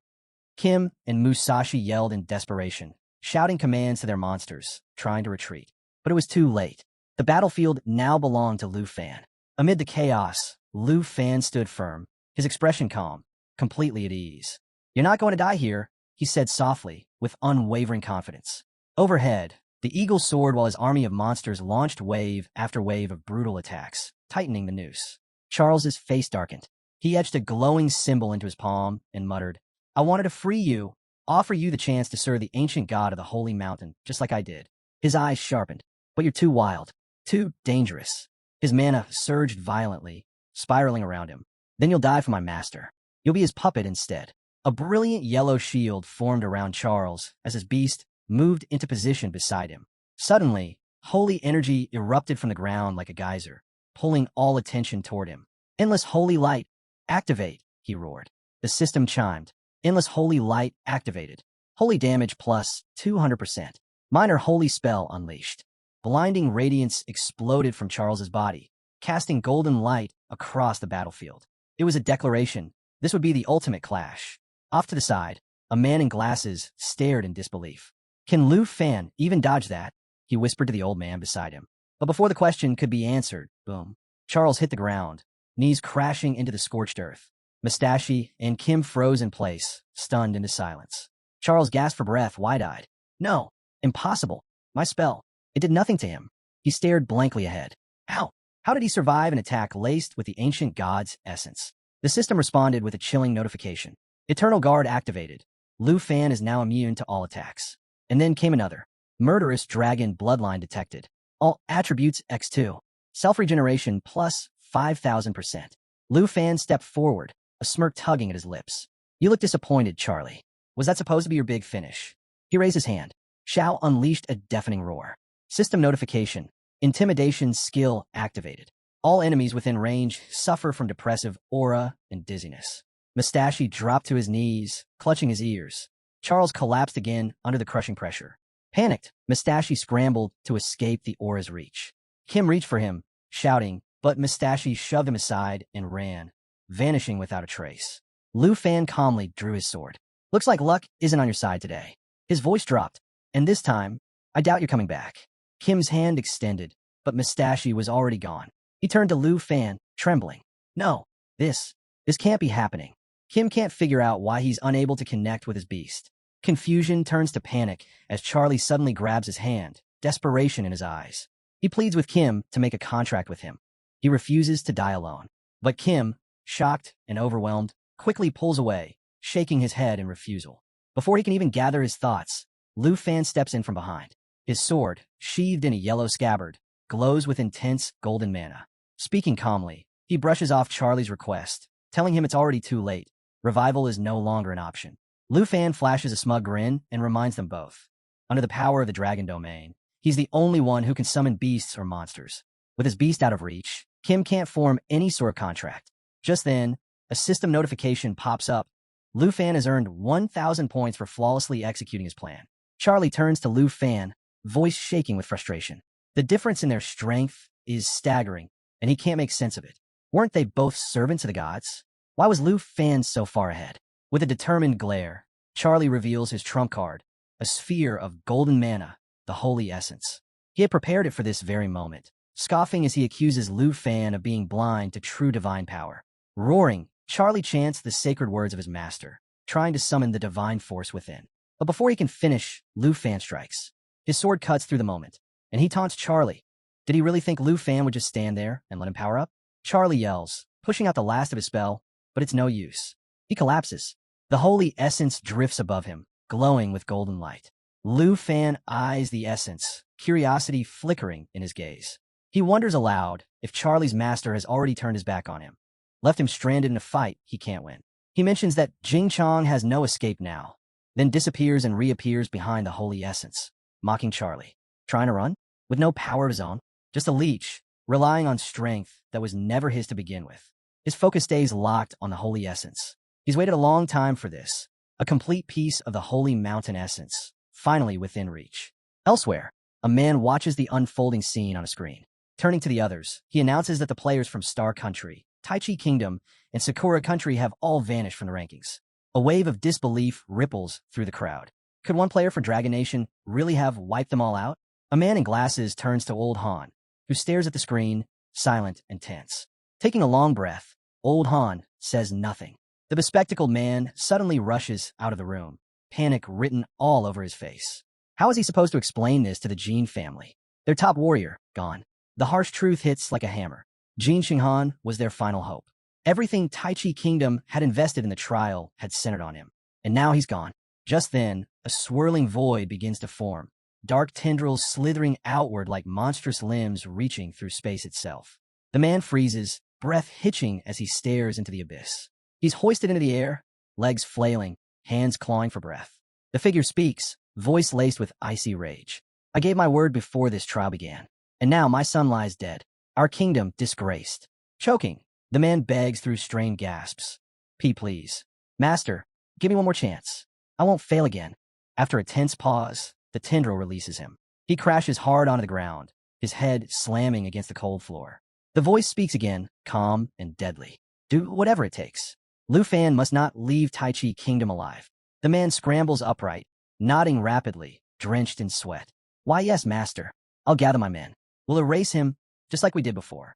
Kim and Musashi yelled in desperation, shouting commands to their monsters, trying to retreat. But it was too late. The battlefield now belonged to Lu Fan. Amid the chaos, Lu Fan stood firm, his expression calm, completely at ease. You're not going to die here, he said softly, with unwavering confidence. Overhead, the eagle soared while his army of monsters launched wave after wave of brutal attacks, tightening the noose. Charles's face darkened. He etched a glowing symbol into his palm and muttered, I wanted to free you, offer you the chance to serve the ancient god of the holy mountain, just like I did. His eyes sharpened. But you're too wild, too dangerous. His mana surged violently, spiraling around him. Then you'll die for my master. You'll be his puppet instead. A brilliant yellow shield formed around Charles as his beast moved into position beside him. Suddenly, Holy energy erupted from the ground like a geyser, pulling all attention toward him. Endless holy light, activate, he roared. The system chimed. Endless holy light activated. Holy damage plus 200%. Minor holy spell unleashed. Blinding radiance exploded from Charles's body, casting golden light across the battlefield. It was a declaration. This would be the ultimate clash. Off to the side, a man in glasses stared in disbelief. Can Lu Fan even dodge that? He whispered to the old man beside him. But before the question could be answered, boom. Charles hit the ground, knees crashing into the scorched earth. Mustache and Kim froze in place, stunned into silence. Charles gasped for breath, wide-eyed. No, impossible. My spell. It did nothing to him. He stared blankly ahead. How? How did he survive an attack laced with the ancient god's essence? The system responded with a chilling notification. Eternal Guard activated. Lu Fan is now immune to all attacks. And then came another. Murderous dragon bloodline detected. All attributes X2. Self-regeneration plus 5,000%. Lu Fan stepped forward, a smirk tugging at his lips. You look disappointed, Charlie. Was that supposed to be your big finish? He raised his hand. Shao unleashed a deafening roar. System notification. Intimidation skill activated. All enemies within range suffer from depressive aura and dizziness. Mustache dropped to his knees, clutching his ears. Charles collapsed again under the crushing pressure. Panicked, Mustache scrambled to escape the aura's reach. Kim reached for him, shouting, but Mustache shoved him aside and ran, vanishing without a trace. Lu Fan calmly drew his sword. Looks like luck isn't on your side today. His voice dropped, and this time, I doubt you're coming back. Kim's hand extended, but Mustache was already gone. He turned to Lu Fan, trembling. No, this can't be happening. Kim can't figure out why he's unable to connect with his beast. Confusion turns to panic as Charlie suddenly grabs his hand, desperation in his eyes. He pleads with Kim to make a contract with him. He refuses to die alone. But Kim, shocked and overwhelmed, quickly pulls away, shaking his head in refusal. Before he can even gather his thoughts, Lu Fan steps in from behind. His sword, sheathed in a yellow scabbard, glows with intense golden mana. Speaking calmly, he brushes off Charlie's request, telling him it's already too late. Revival is no longer an option. Lu Fan flashes a smug grin and reminds them both. Under the power of the dragon domain, he's the only one who can summon beasts or monsters. With his beast out of reach, Kim can't form any sort of contract. Just then, a system notification pops up. Lu Fan has earned 1,000 points for flawlessly executing his plan. Charlie turns to Lu Fan, voice shaking with frustration. The difference in their strength is staggering, and he can't make sense of it. Weren't they both servants of the gods? Why was Lu Fan so far ahead? With a determined glare, Charlie reveals his trump card, a sphere of golden mana, the holy essence. He had prepared it for this very moment, scoffing as he accuses Lu Fan of being blind to true divine power. Roaring, Charlie chants the sacred words of his master, trying to summon the divine force within. But before he can finish, Lu Fan strikes. His sword cuts through the moment, and he taunts Charlie. Did he really think Lu Fan would just stand there and let him power up? Charlie yells, pushing out the last of his spell, but it's no use. He collapses. The holy essence drifts above him, glowing with golden light. Lu Fan eyes the essence, curiosity flickering in his gaze. He wonders aloud if Charlie's master has already turned his back on him, left him stranded in a fight he can't win. He mentions that Jing Chong has no escape now, then disappears and reappears behind the holy essence, mocking Charlie. Trying to run? With no power of his own? Just a leech, relying on strength that was never his to begin with. His focus stays locked on the holy essence. He's waited a long time for this, a complete piece of the holy mountain essence, finally within reach. Elsewhere, a man watches the unfolding scene on a screen. Turning to the others, he announces that the players from Star Country, Taichi Kingdom, and Sakura Country have all vanished from the rankings. A wave of disbelief ripples through the crowd. Could one player for Dragon Nation really have wiped them all out? A man in glasses turns to Old Han, who stares at the screen, silent and tense. Taking a long breath, Old Han says nothing. The bespectacled man suddenly rushes out of the room, panic written all over his face. How is he supposed to explain this to the Jin family? Their top warrior, gone. The harsh truth hits like a hammer. Jin Xinghan was their final hope. Everything Taichi Kingdom had invested in the trial had centered on him, and now he's gone. Just then, a swirling void begins to form, dark tendrils slithering outward like monstrous limbs reaching through space itself. The man freezes, breath hitching as he stares into the abyss. He's hoisted into the air, legs flailing, hands clawing for breath. The figure speaks, voice laced with icy rage. I gave my word before this trial began, and now my son lies dead. Our kingdom disgraced. Choking, the man begs through strained gasps. Please. Master, give me one more chance. I won't fail again. After a tense pause, the tendril releases him. He crashes hard onto the ground, his head slamming against the cold floor. The voice speaks again, calm and deadly. Do whatever it takes. Lu Fan must not leave Tai Chi Kingdom alive. The man scrambles upright, nodding rapidly, drenched in sweat. Why, yes, master. I'll gather my men. We'll erase him, just like we did before.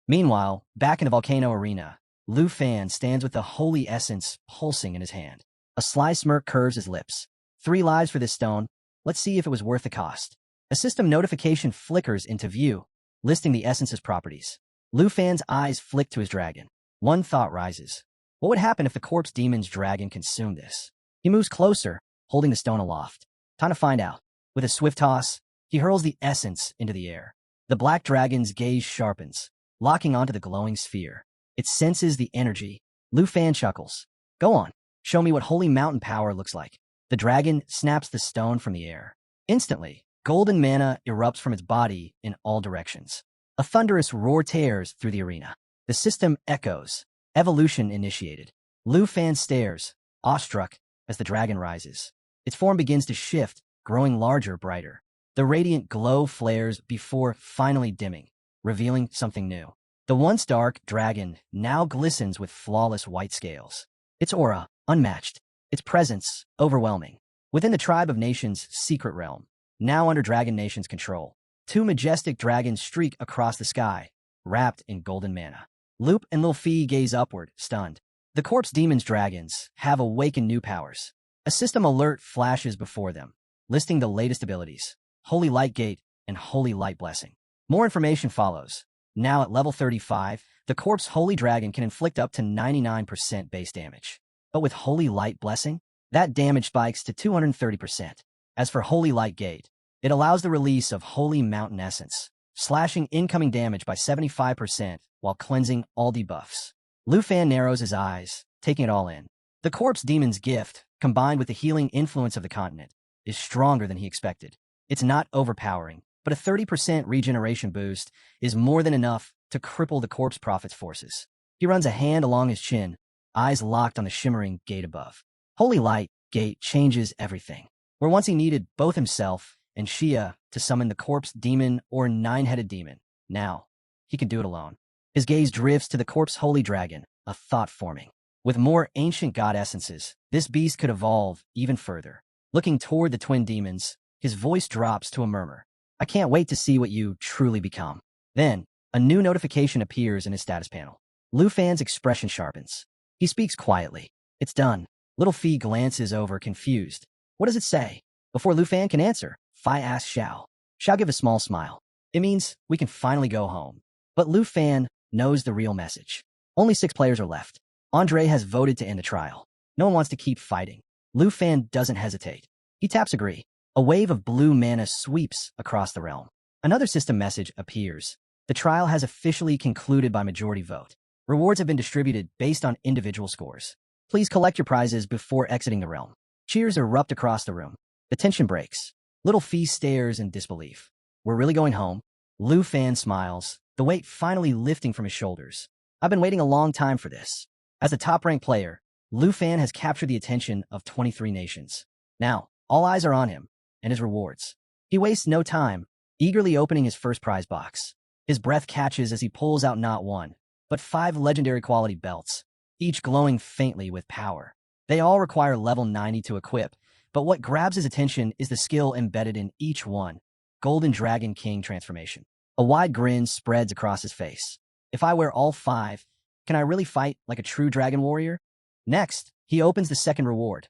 Meanwhile, back in the volcano arena, Lu Fan stands with the holy essence pulsing in his hand. A sly smirk curves his lips. 3 lives for this stone. Let's see if it was worth the cost. A system notification flickers into view, listing the essence's properties. Lu Fan's eyes flick to his dragon. One thought rises. What would happen if the corpse demon's dragon consumed this? He moves closer, holding the stone aloft. Time to find out. With a swift toss, he hurls the essence into the air. The black dragon's gaze sharpens, locking onto the glowing sphere. It senses the energy. Lu Fan chuckles. Go on, show me what holy mountain power looks like. The dragon snaps the stone from the air. Instantly, golden mana erupts from its body in all directions. A thunderous roar tears through the arena. The system echoes. Evolution initiated. Lu Fan stares, awestruck, as the dragon rises. Its form begins to shift, growing larger, brighter. The radiant glow flares before finally dimming, revealing something new. The once dark dragon now glistens with flawless white scales. Its aura, unmatched. Its presence, overwhelming. Within the Tribe of Nations' secret realm, now under Dragon Nation's control, 2 majestic dragons streak across the sky, wrapped in golden mana. Loop and Lil Fee gaze upward, stunned. The corpse demon's dragons have awakened new powers. A system alert flashes before them, listing the latest abilities, Holy Light Gate and Holy Light Blessing. More information follows. Now at level 35, the corpse Holy Dragon can inflict up to 99% base damage. But with Holy Light Blessing, that damage spikes to 230%. As for Holy Light Gate, it allows the release of Holy Mountain Essence, slashing incoming damage by 75% while cleansing all debuffs. Lu Fan narrows his eyes, taking it all in. The corpse demon's gift, combined with the healing influence of the continent, is stronger than he expected. It's not overpowering, but a 30% regeneration boost is more than enough to cripple the corpse prophet's forces. He runs a hand along his chin, eyes locked on the shimmering gate above. Holy Light Gate changes everything. Where once he needed both himself and Shia to summon the corpse demon or 9-headed demon, now he can do it alone. His gaze drifts to the corpse holy dragon, a thought forming. With more ancient god essences, this beast could evolve even further. Looking toward the twin demons, his voice drops to a murmur. I can't wait to see what you truly become. Then, a new notification appears in his status panel. Lu Fan's expression sharpens. He speaks quietly. It's done. Little Fee glances over, confused. What does it say? Before Lu Fan can answer, Fi asks Xiao. Xiao gives a small smile. It means we can finally go home. But Lu Fan knows the real message. Only 6 players are left. Andre has voted to end the trial. No one wants to keep fighting. Lu Fan doesn't hesitate. He taps agree. A wave of blue mana sweeps across the realm. Another system message appears. The trial has officially concluded by majority vote. Rewards have been distributed based on individual scores. Please collect your prizes before exiting the realm. Cheers erupt across the room. The tension breaks. Little Fee stares in disbelief. We're really going home? Lu Fan smiles, the weight finally lifting from his shoulders. I've been waiting a long time for this. As the top-ranked player, Lu Fan has captured the attention of 23 nations. Now, all eyes are on him and his rewards. He wastes no time, eagerly opening his first prize box. His breath catches as he pulls out not 1, but 5 legendary quality belts, each glowing faintly with power. They all require level 90 to equip, but what grabs his attention is the skill embedded in each one. Golden Dragon King transformation. A wide grin spreads across his face. If I wear all 5, can I really fight like a true dragon warrior? Next, he opens the second reward,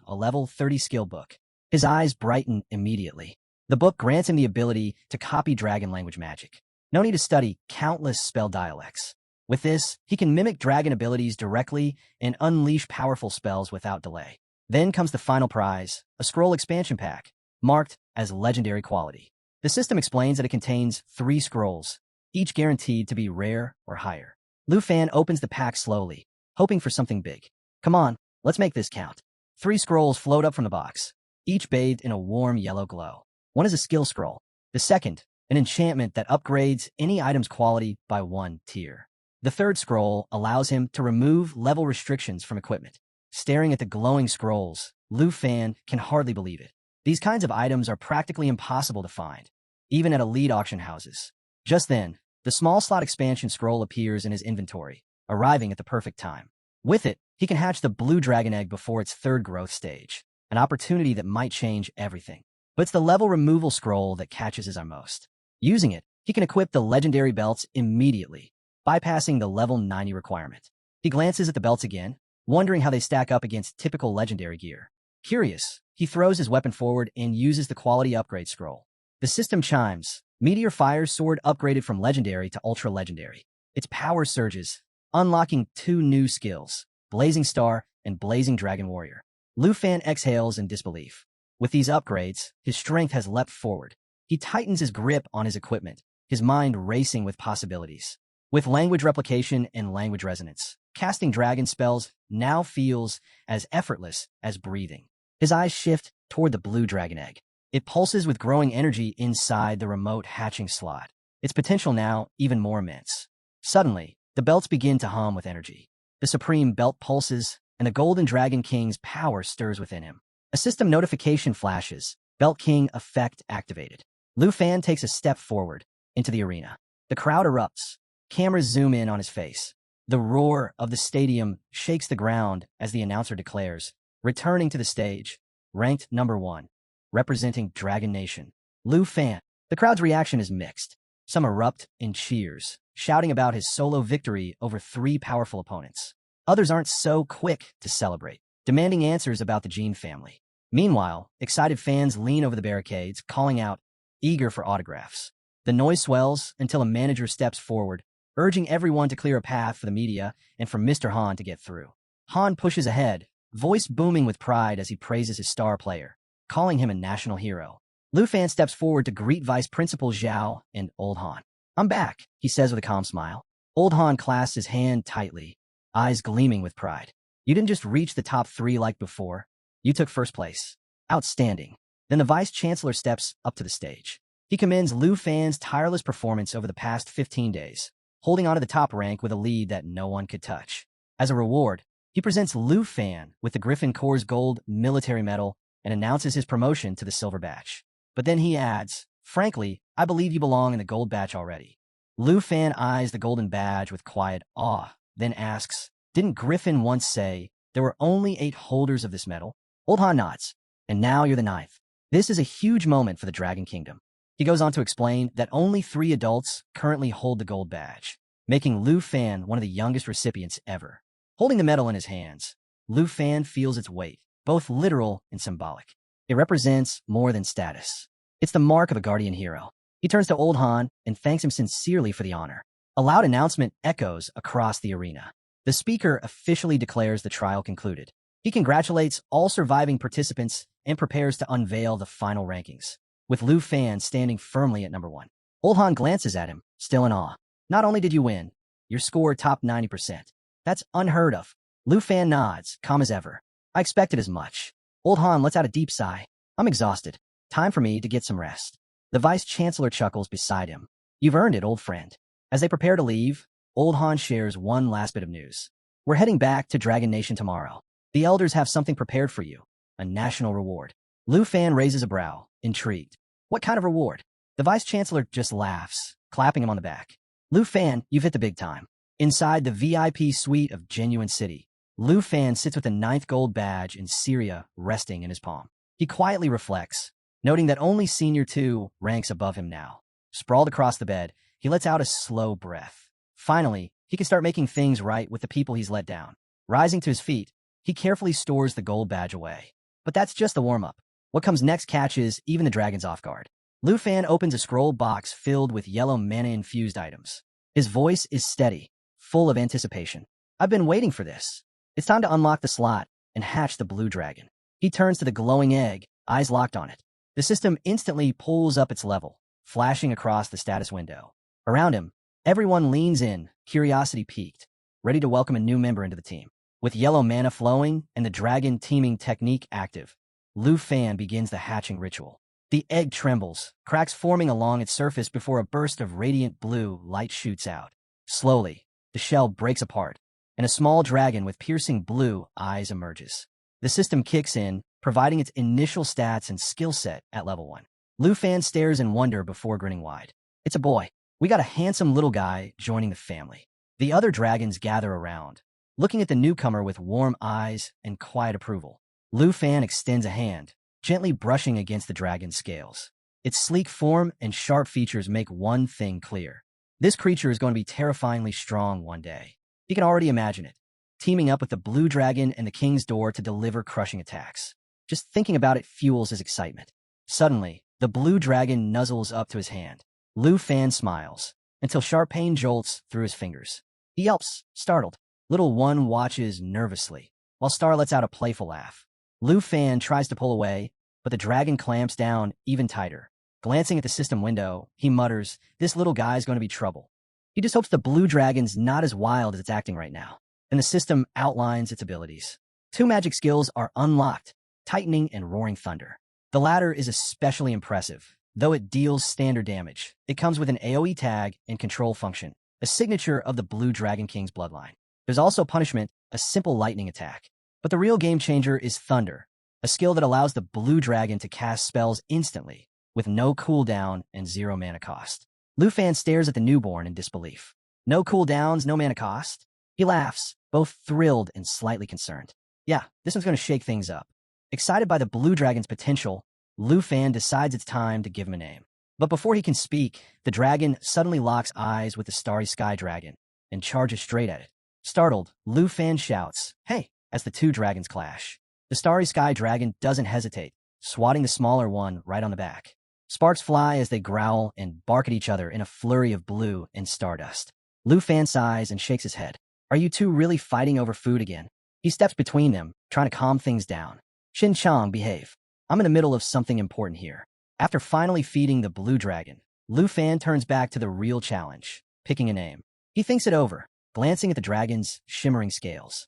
a level 30 skill book. His eyes brighten immediately. The book grants him the ability to copy dragon language magic. No need to study countless spell dialects. With this, he can mimic dragon abilities directly and unleash powerful spells without delay. Then comes the final prize, a scroll expansion pack, marked as legendary quality. The system explains that it contains 3 scrolls, each guaranteed to be rare or higher. Lu Fan opens the pack slowly, hoping for something big. Come on, let's make this count. 3 scrolls float up from the box, each bathed in a warm yellow glow. One is a skill scroll. The second, an enchantment that upgrades any item's quality by 1 tier. The third scroll allows him to remove level restrictions from equipment. Staring at the glowing scrolls, Lu Fan can hardly believe it. These kinds of items are practically impossible to find, even at elite auction houses. Just then, the small slot expansion scroll appears in his inventory, arriving at the perfect time. With it, he can hatch the blue dragon egg before its third growth stage, an opportunity that might change everything. But it's the level removal scroll that catches his eye most. Using it, he can equip the legendary belts immediately, bypassing the level 90 requirement. He glances at the belts again, wondering how they stack up against typical legendary gear. Curious, he throws his weapon forward and uses the quality upgrade scroll. The system chimes. Meteor Fire Sword upgraded from legendary to ultra-legendary. Its power surges, unlocking 2 new skills, Blazing Star and Blazing Dragon Warrior. Lu Fan exhales in disbelief. With these upgrades, his strength has leapt forward. He tightens his grip on his equipment, his mind racing with possibilities. With language replication and language resonance, casting dragon spells now feels as effortless as breathing. His eyes shift toward the blue dragon egg. It pulses with growing energy inside the remote hatching slot, its potential now even more immense. Suddenly, the belts begin to hum with energy. The supreme belt pulses, and the Golden Dragon King's power stirs within him. A system notification flashes, Belt King effect activated. Lu Fan takes a step forward into the arena. The crowd erupts. Cameras zoom in on his face. The roar of the stadium shakes the ground as the announcer declares, returning to the stage, ranked number 1, representing Dragon Nation, Lu Fan. The crowd's reaction is mixed. Some erupt in cheers, shouting about his solo victory over 3 powerful opponents. Others aren't so quick to celebrate, demanding answers about the Jean family. Meanwhile, excited fans lean over the barricades, calling out, eager for autographs. The noise swells until a manager steps forward, urging everyone to clear a path for the media and for Mr. Han to get through. Han pushes ahead, voice booming with pride as he praises his star player, calling him a national hero. Lu Fan steps forward to greet Vice Principal Zhao and Old Han. I'm back, he says with a calm smile. Old Han clasps his hand tightly, eyes gleaming with pride. You didn't just reach the top 3 like before. You took first place. Outstanding. Then the Vice Chancellor steps up to the stage. He commends Lu Fan's tireless performance over the past 15 days, holding on to the top rank with a lead that no one could touch. As a reward, he presents Lu Fan with the Griffin Corps' gold military medal and announces his promotion to the silver batch. But then he adds, frankly, I believe you belong in the gold batch already. Lu Fan eyes the golden badge with quiet awe, then asks, didn't Griffin once say there were only 8 holders of this medal? Old Han nods. And now you're the 9th. This is a huge moment for the Dragon Kingdom. He goes on to explain that only 3 adults currently hold the gold badge, making Lu Fan one of the youngest recipients ever. Holding the medal in his hands, Lu Fan feels its weight, both literal and symbolic. It represents more than status. It's the mark of a guardian hero. He turns to Old Han and thanks him sincerely for the honor. A loud announcement echoes across the arena. The speaker officially declares the trial concluded. He congratulates all surviving participants and prepares to unveil the final rankings, with Lu Fan standing firmly at number 1. Old Han glances at him, still in awe. Not only did you win, your score topped 90%. That's unheard of. Lu Fan nods, calm as ever. I expected as much. Old Han lets out a deep sigh. I'm exhausted. Time for me to get some rest. The Vice Chancellor chuckles beside him. You've earned it, old friend. As they prepare to leave, Old Han shares one last bit of news. We're heading back to Dragon Nation tomorrow. The elders have something prepared for you. A national reward. Lu Fan raises a brow, intrigued. What kind of reward? The Vice Chancellor just laughs, clapping him on the back. Lu Fan, you've hit the big time. Inside the VIP suite of Genuine City, Lu Fan sits with the 9th gold badge in Syria resting in his palm. He quietly reflects, noting that only Senior 2 ranks above him now. Sprawled across the bed, he lets out a slow breath. Finally, he can start making things right with the people he's let down. Rising to his feet, he carefully stores the gold badge away. But that's just the warm-up. What comes next catches even the dragons off guard. Lu Fan opens a scroll box filled with yellow mana-infused items. His voice is steady, full of anticipation. I've been waiting for this. It's time to unlock the slot and hatch the blue dragon. He turns to the glowing egg, eyes locked on it. The system instantly pulls up its level, flashing across the status window. Around him, everyone leans in, curiosity piqued, ready to welcome a new member into the team. With yellow mana flowing and the dragon teaming technique active, Lu Fan begins the hatching ritual. The egg trembles, cracks forming along its surface before a burst of radiant blue light shoots out. Slowly, the shell breaks apart, and a small dragon with piercing blue eyes emerges. The system kicks in, providing its initial stats and skill set at level 1. Lu Fan stares in wonder before grinning wide. It's a boy. We got a handsome little guy joining the family. The other dragons gather around, looking at the newcomer with warm eyes and quiet approval. Lu Fan extends a hand, gently brushing against the dragon's scales. Its sleek form and sharp features make one thing clear. This creature is going to be terrifyingly strong one day. He can already imagine it, teaming up with the blue dragon and the king's door to deliver crushing attacks. Just thinking about it fuels his excitement. Suddenly, the blue dragon nuzzles up to his hand. Lu Fan smiles, until sharp pain jolts through his fingers. He yelps, startled. Little one watches nervously, while Star lets out a playful laugh. Lu Fan tries to pull away, but the dragon clamps down even tighter. Glancing at the system window, he mutters, "This little guy's going to be trouble." He just hopes the blue dragon's not as wild as it's acting right now. And the system outlines its abilities. 2 magic skills are unlocked, Tightening and Roaring Thunder. The latter is especially impressive. Though it deals standard damage, it comes with an AoE tag and control function, a signature of the Blue Dragon King's bloodline. There's also Punishment, a simple lightning attack. But the real game changer is Thunder, a skill that allows the Blue Dragon to cast spells instantly, with no cooldown and 0 mana cost. Lu Fan stares at the newborn in disbelief. No cooldowns, no mana cost? He laughs, both thrilled and slightly concerned. Yeah, this one's going to shake things up. Excited by the Blue Dragon's potential, Lu Fan decides it's time to give him a name. But before he can speak, the dragon suddenly locks eyes with the Starry Sky Dragon and charges straight at it. Startled, Lu Fan shouts, "Hey!" as the 2 dragons clash. The Starry Sky Dragon doesn't hesitate, swatting the smaller one right on the back. Sparks fly as they growl and bark at each other in a flurry of blue and stardust. Lu Fan sighs and shakes his head. Are you 2 really fighting over food again? He steps between them, trying to calm things down. Shin Chang, behave. I'm in the middle of something important here. After finally feeding the blue dragon, Lu Fan turns back to the real challenge, picking a name. He thinks it over, glancing at the dragon's shimmering scales.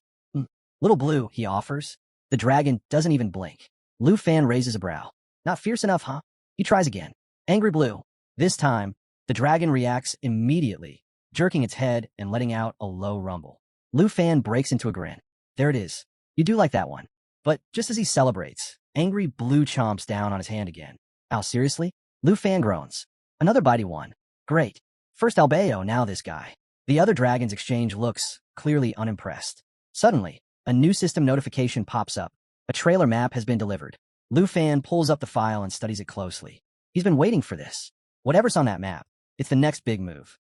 Little Blue, he offers. The dragon doesn't even blink. Lu Fan raises a brow. Not fierce enough, huh? He tries again. Angry Blue. This time, the dragon reacts immediately, jerking its head and letting out a low rumble. Lu Fan breaks into a grin. There it is. You do like that one. But just as he celebrates, Angry Blue chomps down on his hand again. Ow, seriously? Lu Fan groans. Another bitey one. Great. First Albeo, now this guy. The other dragons exchange looks, clearly unimpressed. Suddenly, a new system notification pops up. A trailer map has been delivered. Lu Fan pulls up the file and studies it closely. He's been waiting for this. Whatever's on that map, it's the next big move.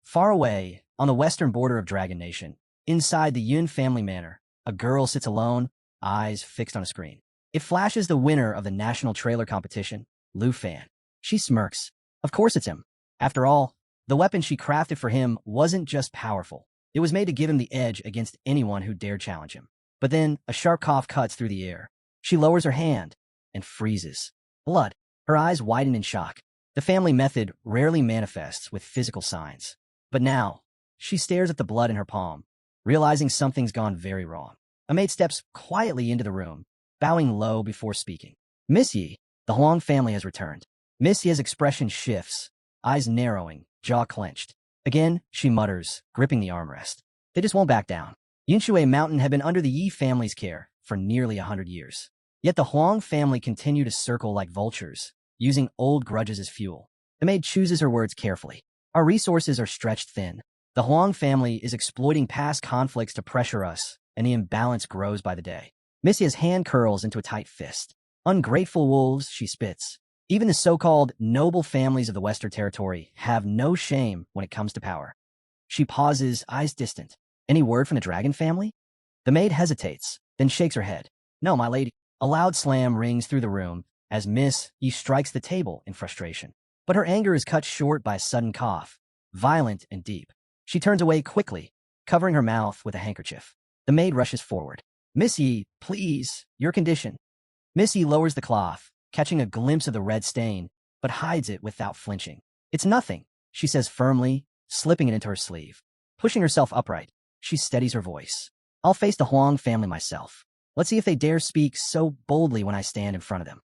Far away, on the western border of Dragon Nation, inside the Yun family manor, a girl sits alone, eyes fixed on a screen. It flashes the winner of the national trailer competition, Lu Fan. She smirks. Of course it's him. After all, the weapon she crafted for him wasn't just powerful. It was made to give him the edge against anyone who dared challenge him. But then, a sharp cough cuts through the air. She lowers her hand and freezes. Blood. Her eyes widen in shock. The family method rarely manifests with physical signs. But now, she stares at the blood in her palm, realizing something's gone very wrong. A maid steps quietly into the room, bowing low before speaking. Miss Yi, the Huang family has returned. Miss Yi's expression shifts, eyes narrowing, jaw clenched. Again, she mutters, gripping the armrest. They just won't back down. Yunshui Mountain had been under the Yi family's care for nearly 100 years. Yet the Huang family continue to circle like vultures, using old grudges as fuel. The maid chooses her words carefully. Our resources are stretched thin. The Huang family is exploiting past conflicts to pressure us, and the imbalance grows by the day. Miss Yi's hand curls into a tight fist. Ungrateful wolves, she spits. Even the so-called noble families of the Western Territory have no shame when it comes to power. She pauses, eyes distant. Any word from the dragon family? The maid hesitates, then shakes her head. No, my lady. A loud slam rings through the room as Miss Yi strikes the table in frustration. But her anger is cut short by a sudden cough, violent and deep. She turns away quickly, covering her mouth with a handkerchief. The maid rushes forward. Miss Yi, please, your condition. Miss Yi lowers the cloth, catching a glimpse of the red stain, but hides it without flinching. It's nothing, she says firmly, slipping it into her sleeve. Pushing herself upright, she steadies her voice. I'll face the Huang family myself. Let's see if they dare speak so boldly when I stand in front of them.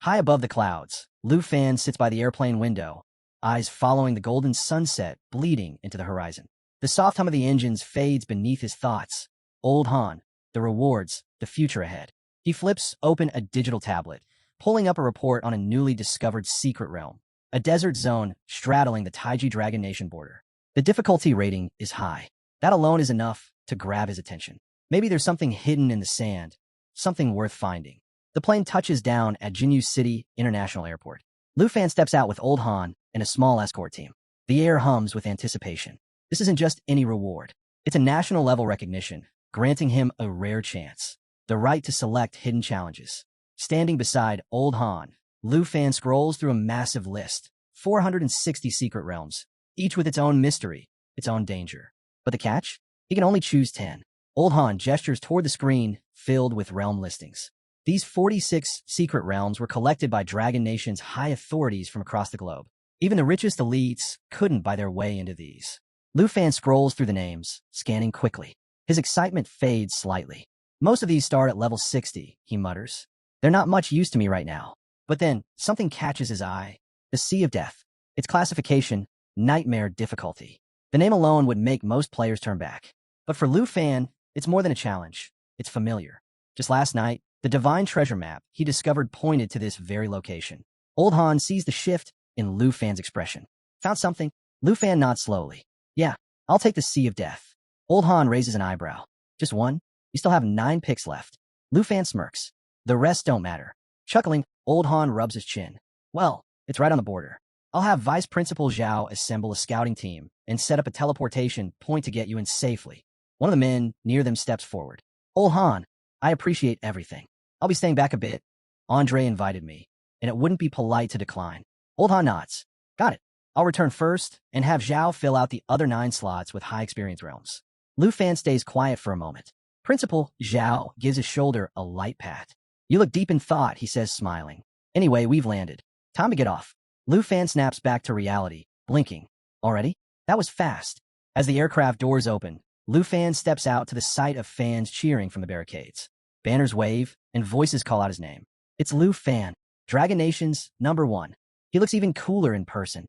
High above the clouds, Lu Fan sits by the airplane window, eyes following the golden sunset bleeding into the horizon. The soft hum of the engines fades beneath his thoughts. Old Han, the rewards, the future ahead. He flips open a digital tablet, pulling up a report on a newly discovered secret realm, a desert zone straddling the Taiji Dragon Nation border. The difficulty rating is high. That alone is enough to grab his attention. Maybe there's something hidden in the sand, something worth finding. The plane touches down at Jinyu City International Airport. Lu Fan steps out with Old Han and a small escort team. The air hums with anticipation. This isn't just any reward. It's a national-level recognition, granting him a rare chance, the right to select hidden challenges. Standing beside Old Han, Lu Fan scrolls through a massive list, 460 secret realms, each with its own mystery, its own danger. But the catch? He can only choose 10. Old Han gestures toward the screen filled with realm listings. These 46 secret realms were collected by Dragon Nation's high authorities from across the globe. Even the richest elites couldn't buy their way into these. Lu Fan scrolls through the names, scanning quickly. His excitement fades slightly. Most of these start at level 60, he mutters. They're not much use to me right now. But then, something catches his eye. The Sea of Death. Its classification, Nightmare Difficulty. The name alone would make most players turn back. But for Lu Fan, it's more than a challenge. It's familiar. Just last night, the Divine Treasure map he discovered pointed to this very location. Old Han sees the shift in Lu Fan's expression. Found something? Lu Fan nods slowly. Yeah, I'll take the Sea of Death. Old Han raises an eyebrow. Just one? You still have 9 picks left. Lu Fan smirks. The rest don't matter. Chuckling, Old Han rubs his chin. Well, it's right on the border. I'll have Vice Principal Zhao assemble a scouting team and set up a teleportation point to get you in safely. One of the men near them steps forward. Old Han, I appreciate everything. I'll be staying back a bit. Andre invited me, and it wouldn't be polite to decline. Old Han nods. Got it. I'll return first and have Zhao fill out the other 9 slots with high experience realms. Lu Fan stays quiet for a moment. Principal Zhao gives his shoulder a light pat. You look deep in thought, he says, smiling. Anyway, we've landed. Time to get off. Lu Fan snaps back to reality, blinking. Already? That was fast. As the aircraft doors open, Lu Fan steps out to the sight of fans cheering from the barricades. Banners wave, and voices call out his name. It's Lu Fan, Dragon Nation's #1. He looks even cooler in person.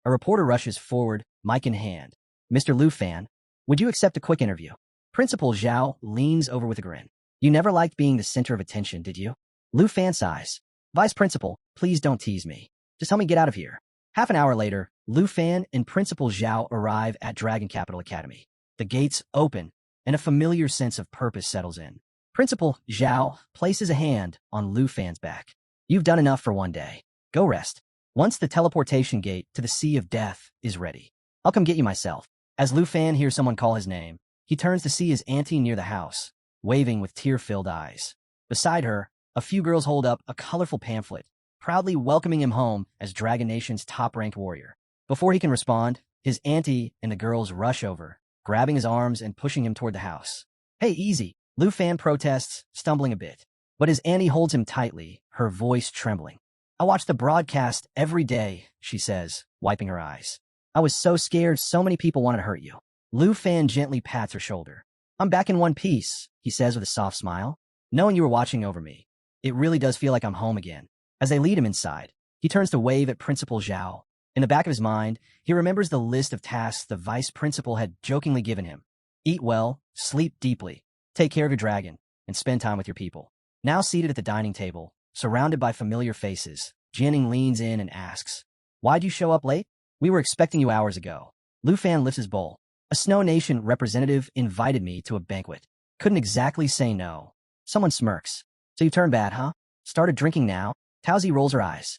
A reporter rushes forward, mic in hand. Mr. Lu Fan, would you accept a quick interview? Principal Zhao leans over with a grin. You never liked being the center of attention, did you? Lu Fan sighs. Vice Principal, please don't tease me. Just help me get out of here. Half an hour later, Lu Fan and Principal Zhao arrive at Dragon Capital Academy. The gates open, and a familiar sense of purpose settles in. Principal Zhao places a hand on Lu Fan's back. You've done enough for one day. Go rest. Once the teleportation gate to the Sea of Death is ready, I'll come get you myself. As Lu Fan hears someone call his name, he turns to see his auntie near the house, waving with tear-filled eyes. Beside her, a few girls hold up a colorful pamphlet, proudly welcoming him home as Dragon Nation's top-ranked warrior. Before he can respond, his auntie and the girls rush over, grabbing his arms and pushing him toward the house. Hey, easy, Lu Fan protests, stumbling a bit. But his auntie holds him tightly, her voice trembling. I watch the broadcast every day, she says, wiping her eyes. I was so scared so many people wanted to hurt you. Lu Fan gently pats her shoulder. I'm back in one piece, he says with a soft smile. Knowing you were watching over me, it really does feel like I'm home again. As they lead him inside, he turns to wave at Principal Zhao. In the back of his mind, he remembers the list of tasks the vice principal had jokingly given him. Eat well, sleep deeply, take care of your dragon, and spend time with your people. Now seated at the dining table, surrounded by familiar faces, Jianing leans in and asks, Why'd you show up late? We were expecting you hours ago. Lu Fan lifts his bowl. A Snow Nation representative invited me to a banquet. Couldn't exactly say no. Someone smirks. So you turned bad, huh? Started drinking now? Taozi rolls her eyes.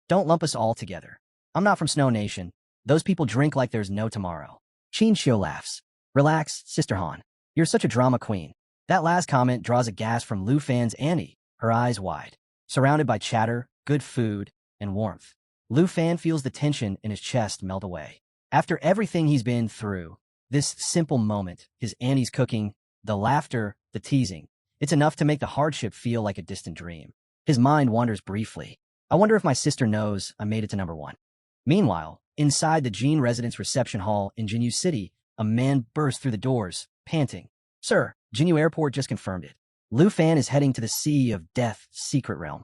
Don't lump us all together. I'm not from Snow Nation. Those people drink like there's no tomorrow. Qin Xiu laughs. Relax, Sister Han. You're such a drama queen. That last comment draws a gasp from Lu Fan's auntie, her eyes wide. Surrounded by chatter, good food, and warmth, Lu Fan feels the tension in his chest melt away. After everything he's been through, this simple moment, his auntie's cooking, the laughter, the teasing, it's enough to make the hardship feel like a distant dream. His mind wanders briefly. I wonder if my sister knows I made it to #1. Meanwhile, inside the Jean residence reception hall in Jinyu City, a man bursts through the doors, panting. Sir, Jinyu Airport just confirmed it. Lu Fan is heading to the Sea of Death secret realm.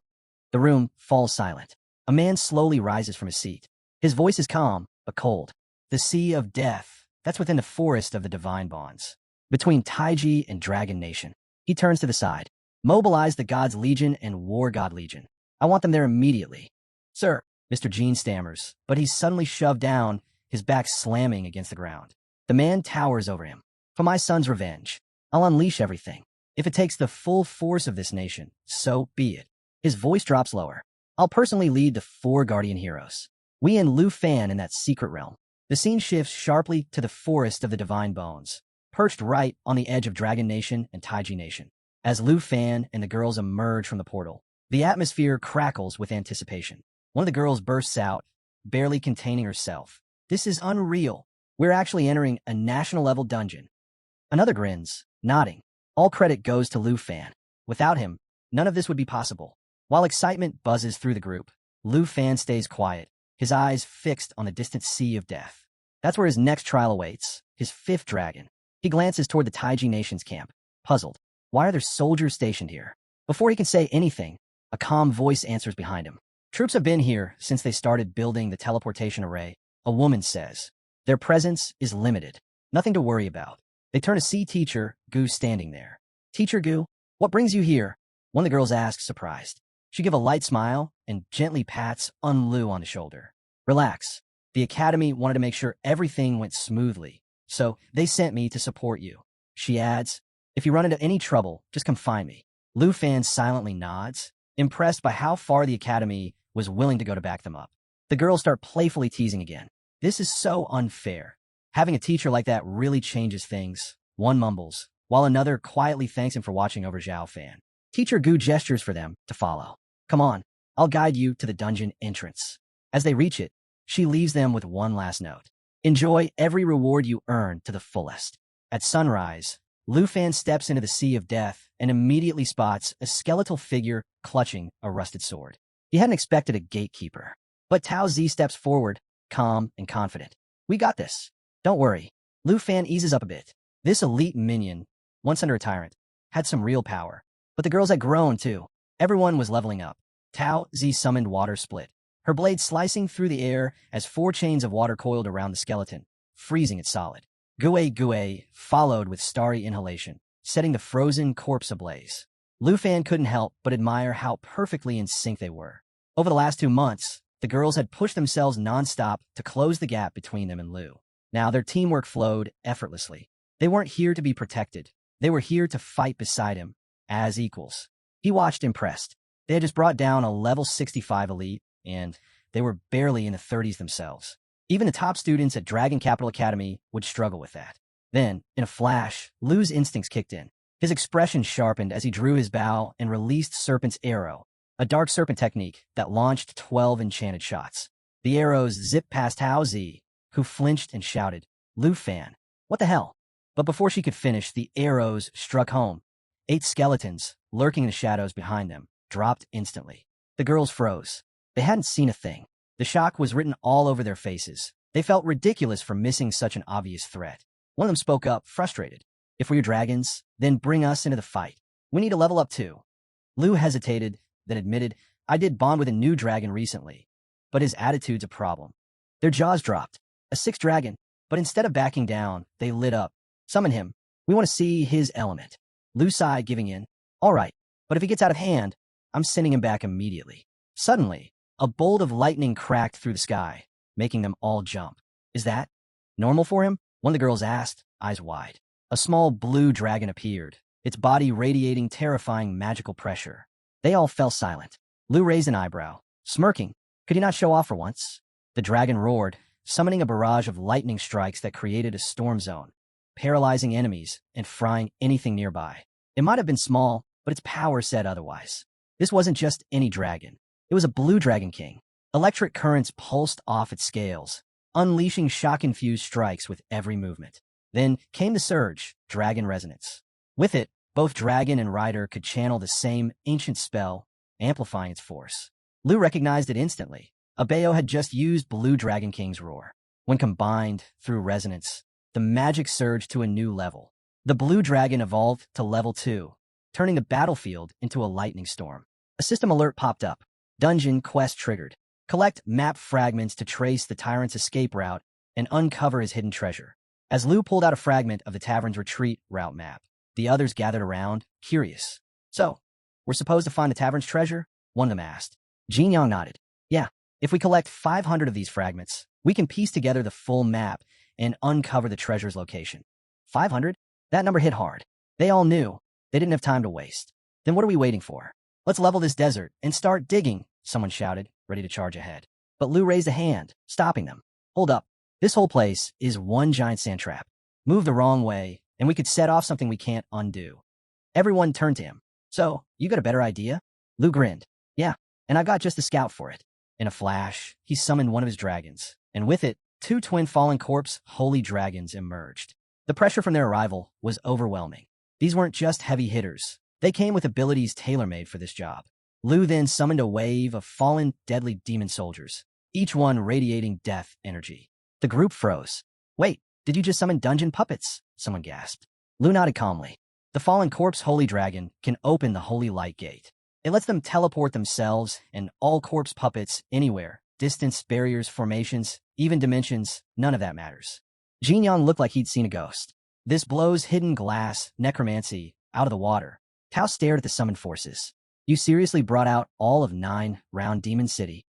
The room falls silent. A man slowly rises from his seat. His voice is calm, but cold. The sea of death, that's within the forest of the divine bonds. Between Taiji and Dragon Nation. He turns to the side. Mobilize the God's Legion and War God Legion. I want them there immediately. Sir, Mr. Gene stammers, but he's suddenly shoved down, his back slamming against the ground. The man towers over him. For my son's revenge, I'll unleash everything. If it takes the full force of this nation, so be it. His voice drops lower. I'll personally lead the 4 guardian heroes. We and Lu Fan in that secret realm. The scene shifts sharply to the forest of the divine bones, perched right on the edge of Dragon Nation and Taiji Nation. As Lu Fan and the girls emerge from the portal, the atmosphere crackles with anticipation. One of the girls bursts out, barely containing herself. This is unreal. We're actually entering a national-level dungeon. Another grins, nodding. All credit goes to Lu Fan. Without him, none of this would be possible. While excitement buzzes through the group, Lu Fan stays quiet, his eyes fixed on the distant sea of death. That's where his next trial awaits, his 5th dragon. He glances toward the Taiji Nation's camp, puzzled. Why are there soldiers stationed here? Before he can say anything, a calm voice answers behind him. Troops have been here since they started building the teleportation array, a woman says. Their presence is limited. Nothing to worry about. They turn to see Teacher Gu standing there. Teacher Gu, what brings you here? One of the girls asks, surprised. She gives a light smile and gently pats Lu on the shoulder. Relax. The academy wanted to make sure everything went smoothly, so they sent me to support you. She adds, if you run into any trouble, just come find me. Lu Fan silently nods, impressed by how far the academy was willing to go to back them up. The girls start playfully teasing again. This is so unfair. Having a teacher like that really changes things, one mumbles, while another quietly thanks him for watching over Zhao Fan. Teacher Gu gestures for them to follow. Come on, I'll guide you to the dungeon entrance. As they reach it, she leaves them with one last note. Enjoy every reward you earn to the fullest. At sunrise, Lu Fan steps into the sea of death and immediately spots a skeletal figure clutching a rusted sword. He hadn't expected a gatekeeper, but Tao Zi steps forward, calm and confident. We got this. Don't worry. Lu Fan eases up a bit. This elite minion, once under a tyrant, had some real power. But the girls had grown, too. Everyone was leveling up. Tao Zi summoned Water Split, her blade slicing through the air as 4 chains of water coiled around the skeleton, freezing it solid. Gue Gue followed with starry inhalation, setting the frozen corpse ablaze. Lu Fan couldn't help but admire how perfectly in sync they were. Over the last 2 months, the girls had pushed themselves nonstop to close the gap between them and Lu. Now their teamwork flowed effortlessly. They weren't here to be protected. They were here to fight beside him, as equals. He watched impressed. They had just brought down a level 65 elite, and they were barely in the 30s themselves. Even the top students at Dragon Capital Academy would struggle with that. Then, in a flash, Lu's instincts kicked in. His expression sharpened as he drew his bow and released Serpent's Arrow, a dark serpent technique that launched 12 enchanted shots. The arrows zipped past Hao Zi, who flinched and shouted, Lu Fan, what the hell? But before she could finish, the arrows struck home. 8 skeletons, lurking in the shadows behind them, dropped instantly. The girls froze. They hadn't seen a thing. The shock was written all over their faces. They felt ridiculous for missing such an obvious threat. One of them spoke up, frustrated. If we're your dragons, then bring us into the fight. We need to level up too. Lu hesitated, then admitted, I did bond with a new dragon recently, but his attitude's a problem. Their jaws dropped. A 6th dragon, but instead of backing down, they lit up. Summon him. We want to see his element. Lu sighed, giving in. All right, but if he gets out of hand, I'm sending him back immediately. Suddenly, a bolt of lightning cracked through the sky, making them all jump. Is that normal for him? One of the girls asked, eyes wide. A small blue dragon appeared, its body radiating terrifying magical pressure. They all fell silent. Lu raised an eyebrow, smirking. Could he not show off for once? The dragon roared, summoning a barrage of lightning strikes that created a storm zone, paralyzing enemies and frying anything nearby. It might have been small, but its power said otherwise. This wasn't just any dragon. It was a blue dragon king. Electric currents pulsed off its scales, unleashing shock-infused strikes with every movement. Then came the surge, Dragon Resonance. With it, both dragon and rider could channel the same ancient spell, amplifying its force. Lu recognized it instantly. Abeo had just used Blue Dragon King's roar. When combined through resonance, the magic surged to a new level. The blue dragon evolved to level 2, turning the battlefield into a lightning storm. A system alert popped up. Dungeon quest triggered. Collect map fragments to trace the tyrant's escape route and uncover his hidden treasure. As Lu pulled out a fragment of the tavern's retreat route map, the others gathered around, curious. So, we're supposed to find the tavern's treasure? One of them asked. Jin Yang nodded. Yeah, if we collect 500 of these fragments, we can piece together the full map and uncover the treasure's location. 500? That number hit hard. They all knew. They didn't have time to waste. Then what are we waiting for? Let's level this desert and start digging, someone shouted, ready to charge ahead. But Lu raised a hand, stopping them. Hold up. This whole place is one giant sand trap. Move the wrong way, and we could set off something we can't undo. Everyone turned to him. So, you got a better idea? Lu grinned. Yeah, and I've got just the scout for it. In a flash, he summoned one of his dragons, and with it, 2 twin fallen corpse holy dragons emerged. The pressure from their arrival was overwhelming. These weren't just heavy hitters. They came with abilities tailor-made for this job. Lu then summoned a wave of fallen, deadly demon soldiers, each one radiating death energy. The group froze. Wait, did you just summon dungeon puppets? Someone gasped. Lu nodded calmly. The fallen corpse holy dragon can open the holy light gate. It lets them teleport themselves and all corpse puppets anywhere. Distance, barriers, formations, even dimensions, none of that matters. Jin Yang looked like he'd seen a ghost. This blows hidden glass, necromancy, out of the water. Tao stared at the summoned forces. You seriously brought out all of 9 round Demon City?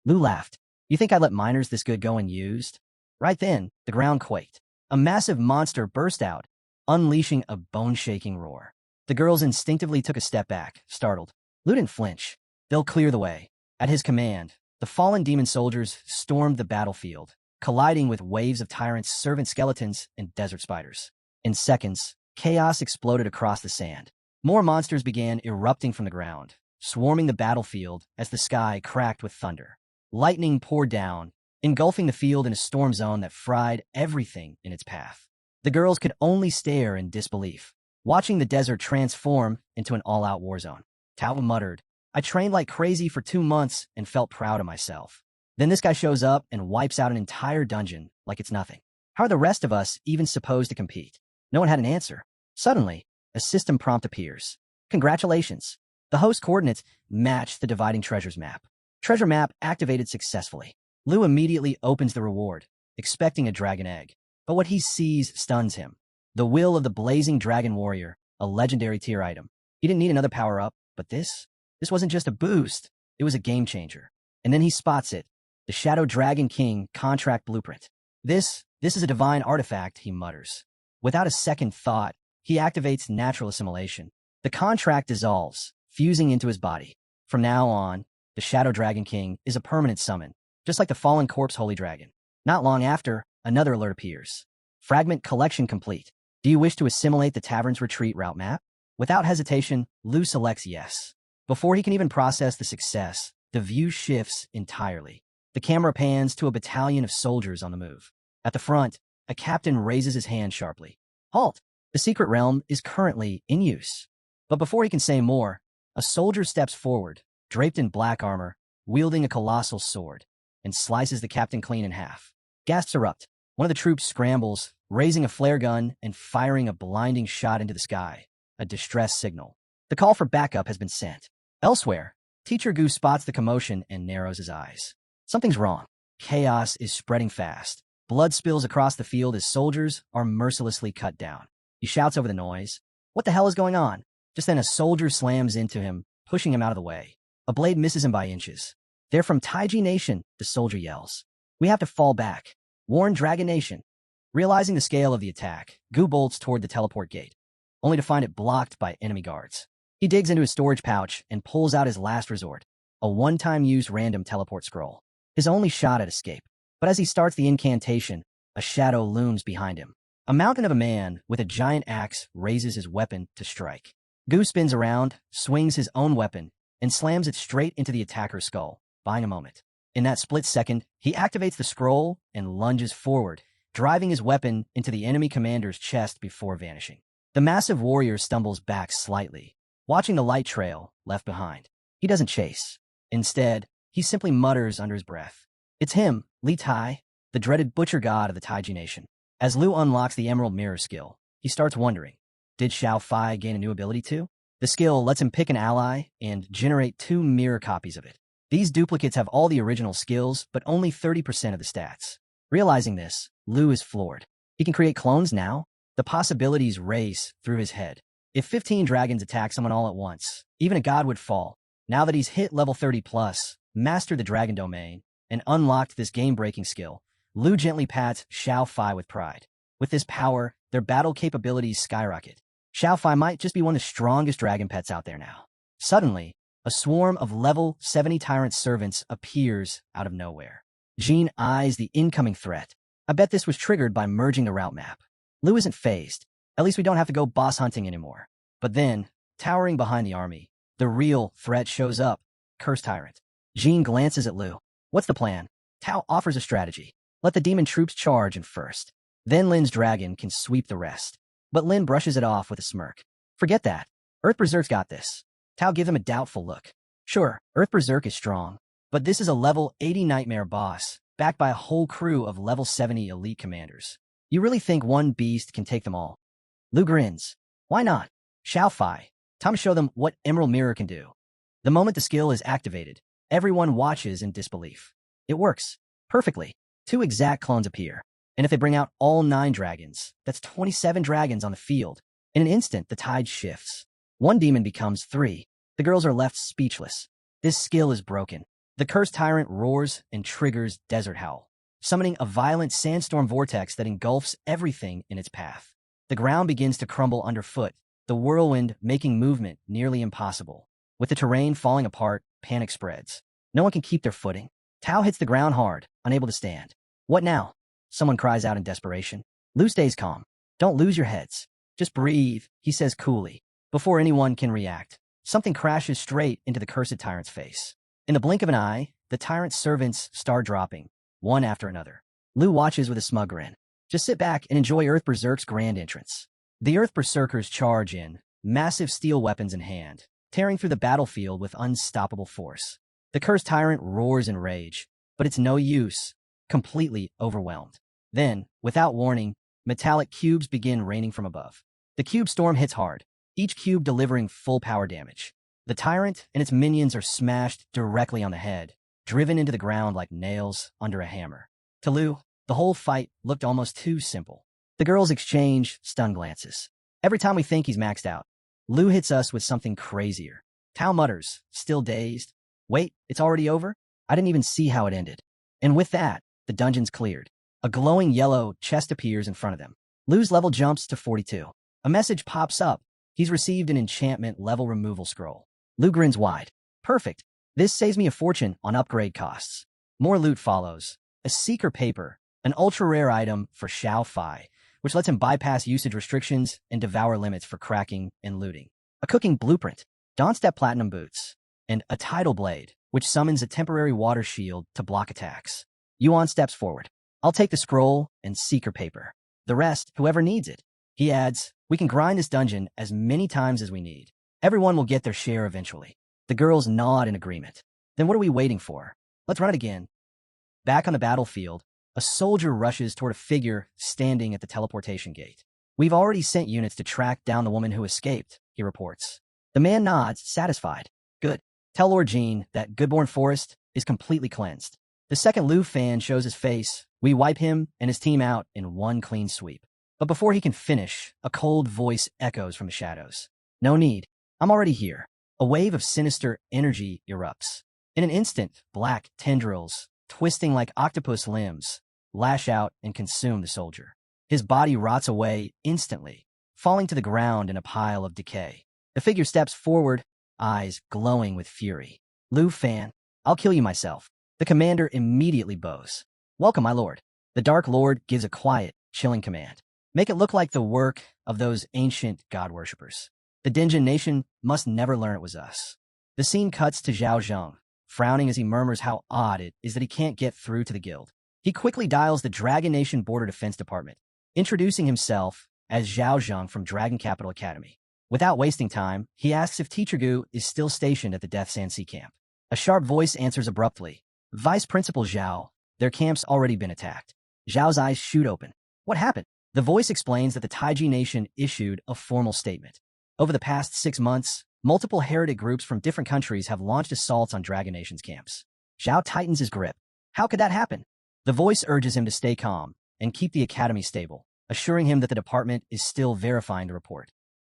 Lu laughed. You think I'd let miners this good go unused? Right then, the ground quaked. A massive monster burst out, unleashing a bone-shaking roar. The girls instinctively took a step back, startled. Lu didn't flinch. They'll clear the way. At his command, the fallen demon soldiers stormed the battlefield, colliding with waves of tyrants, servant skeletons, and desert spiders. In seconds, chaos exploded across the sand. More monsters began erupting from the ground, swarming the battlefield as the sky cracked with thunder. Lightning poured down, engulfing the field in a storm zone that fried everything in its path. The girls could only stare in disbelief, watching the desert transform into an all-out war zone. Tao muttered, I trained like crazy for 2 months and felt proud of myself. Then this guy shows up and wipes out an entire dungeon like it's nothing. How are the rest of us even supposed to compete? No one had an answer. Suddenly, a system prompt appears. Congratulations. The host coordinates match the dividing treasures map. Treasure map activated successfully. Lu immediately opens the reward, expecting a dragon egg. But what he sees stuns him. The will of the blazing dragon warrior, a legendary tier item. He didn't need another power-up, but this wasn't just a boost. It was a game changer. And then he spots it. The Shadow Dragon King contract blueprint. This is a divine artifact, he mutters. Without a second thought, he activates natural assimilation. The contract dissolves, fusing into his body. From now on, the Shadow Dragon King is a permanent summon, just like the fallen corpse holy dragon. Not long after, another alert appears. Fragment collection complete. Do you wish to assimilate the tavern's retreat route map? Without hesitation, Lu selects yes. Before he can even process the success, the view shifts entirely. The camera pans to a battalion of soldiers on the move. At the front, a captain raises his hand sharply. Halt! The secret realm is currently in use. But before he can say more, a soldier steps forward, draped in black armor, wielding a colossal sword, and slices the captain clean in half. Gasps erupt. One of the troops scrambles, raising a flare gun and firing a blinding shot into the sky, a distress signal. The call for backup has been sent. Elsewhere, Teacher Gu spots the commotion and narrows his eyes. Something's wrong. Chaos is spreading fast. Blood spills across the field as soldiers are mercilessly cut down. He shouts over the noise. What the hell is going on? Just then a soldier slams into him, pushing him out of the way. A blade misses him by inches. They're from Taiji Nation, the soldier yells. We have to fall back. Warn Dragon Nation. Realizing the scale of the attack, Gu bolts toward the teleport gate, only to find it blocked by enemy guards. He digs into his storage pouch and pulls out his last resort, a one-time use random teleport scroll. His only shot at escape. But as he starts the incantation, a shadow looms behind him. A mountain of a man with a giant axe raises his weapon to strike. Gu spins around, swings his own weapon, and slams it straight into the attacker's skull, buying a moment. In that split second, he activates the scroll and lunges forward, driving his weapon into the enemy commander's chest before vanishing. The massive warrior stumbles back slightly, watching the light trail left behind. He doesn't chase. Instead, he simply mutters under his breath. It's him, Li Tai, the dreaded butcher god of the Taiji Nation. As Lu unlocks the Emerald Mirror skill, he starts wondering, did Xiao Fai gain a new ability too? The skill lets him pick an ally and generate 2 mirror copies of it. These duplicates have all the original skills, but only 30% of the stats. Realizing this, Lu is floored. He can create clones now? The possibilities race through his head. If 15 dragons attack someone all at once, even a god would fall. Now that he's hit level 30 plus, mastered the dragon domain, and unlocked this game-breaking skill, Lu gently pats Xiao Fai with pride. With this power, their battle capabilities skyrocket. Xiao Fai might just be one of the strongest dragon pets out there now. Suddenly, a swarm of level 70 tyrant servants appears out of nowhere. Jean eyes the incoming threat. I bet this was triggered by merging the route map. Lu isn't phased. At least we don't have to go boss hunting anymore. But then, towering behind the army, the real threat shows up. Curse Tyrant. Jean glances at Lu. What's the plan? Tao offers a strategy. Let the demon troops charge in first. Then Lin's dragon can sweep the rest. But Lin brushes it off with a smirk. Forget that. Earth Berserk's got this. Tao gives him a doubtful look. Sure, Earth Berserk is strong, but this is a level 80 nightmare boss, backed by a whole crew of level 70 elite commanders. You really think one beast can take them all? Lu grins. Why not? Xiao Fai. Time to show them what Emerald Mirror can do. The moment the skill is activated, everyone watches in disbelief. It works. Perfectly. 2 exact clones appear. And if they bring out all 9 dragons, that's 27 dragons on the field. In an instant, the tide shifts. 1 demon becomes 3. The girls are left speechless. This skill is broken. The cursed tyrant roars and triggers Desert Howl, summoning a violent sandstorm vortex that engulfs everything in its path. The ground begins to crumble underfoot, the whirlwind making movement nearly impossible. With the terrain falling apart, panic spreads. No one can keep their footing. Tao hits the ground hard, unable to stand. What now? Someone cries out in desperation. Lu stays calm. Don't lose your heads. Just breathe, he says coolly. Before anyone can react, something crashes straight into the cursed tyrant's face. In the blink of an eye, the tyrant's servants start dropping, one after another. Lu watches with a smug grin. Just sit back and enjoy Earth Berserk's grand entrance. The Earth Berserkers charge in, massive steel weapons in hand, tearing through the battlefield with unstoppable force. The cursed tyrant roars in rage, but it's no use, completely overwhelmed. Then, without warning, metallic cubes begin raining from above. The cube storm hits hard, each cube delivering full power damage. The tyrant and its minions are smashed directly on the head, driven into the ground like nails under a hammer. To Lu, the whole fight looked almost too simple. The girls exchange stunned glances. Every time we think he's maxed out, Lu hits us with something crazier. Tao mutters, still dazed. Wait, it's already over? I didn't even see how it ended. And with that, the dungeon's cleared. A glowing yellow chest appears in front of them. Lu's level jumps to 42. A message pops up. He's received an enchantment level removal scroll. Lu grins wide. Perfect. This saves me a fortune on upgrade costs. More loot follows. A seeker paper, an ultra-rare item for Xiao Fai, which lets him bypass usage restrictions and devour limits for cracking and looting. A cooking blueprint, Dawnstep Platinum boots, and a tidal blade, which summons a temporary water shield to block attacks. Yuan steps forward. I'll take the scroll and seeker paper. The rest, whoever needs it. He adds, we can grind this dungeon as many times as we need. Everyone will get their share eventually. The girls nod in agreement. Then what are we waiting for? Let's run it again. Back on the battlefield, a soldier rushes toward a figure standing at the teleportation gate. We've already sent units to track down the woman who escaped, he reports. The man nods, satisfied. Good. Tell Lord Jean that Goodborn Forest is completely cleansed. The second Lu fan shows his face. We wipe him and his team out in one clean sweep. But before he can finish, a cold voice echoes from the shadows. No need. I'm already here. A wave of sinister energy erupts. In an instant, black tendrils, twisting like octopus limbs, lash out and consume the soldier. His body rots away instantly, falling to the ground in a pile of decay. The figure steps forward, eyes glowing with fury. Lu fan, I'll kill you myself. The commander immediately bows. Welcome, my lord. The Dark Lord gives a quiet, chilling command. Make it look like the work of those ancient god worshippers. The Dinjin nation must never learn it was us. The scene cuts to Zhao Zheng, frowning as he murmurs how odd it is that he can't get through to the guild. He quickly dials the Dragon Nation Border Defense Department, introducing himself as Zhao Zheng from Dragon Capital Academy. Without wasting time, he asks if Teacher Gu is still stationed at the Death Sand Sea camp. A sharp voice answers abruptly. Vice Principal Zhao, their camp's already been attacked. Zhao's eyes shoot open. What happened? The voice explains that the Taiji Nation issued a formal statement. Over the past 6 months, Multiple heretic groups from different countries have launched assaults on Dragon Nation's camps. Zhao tightens his grip. How could that happen? The voice urges him to stay calm and keep the academy stable, assuring him that the department is still verifying the report.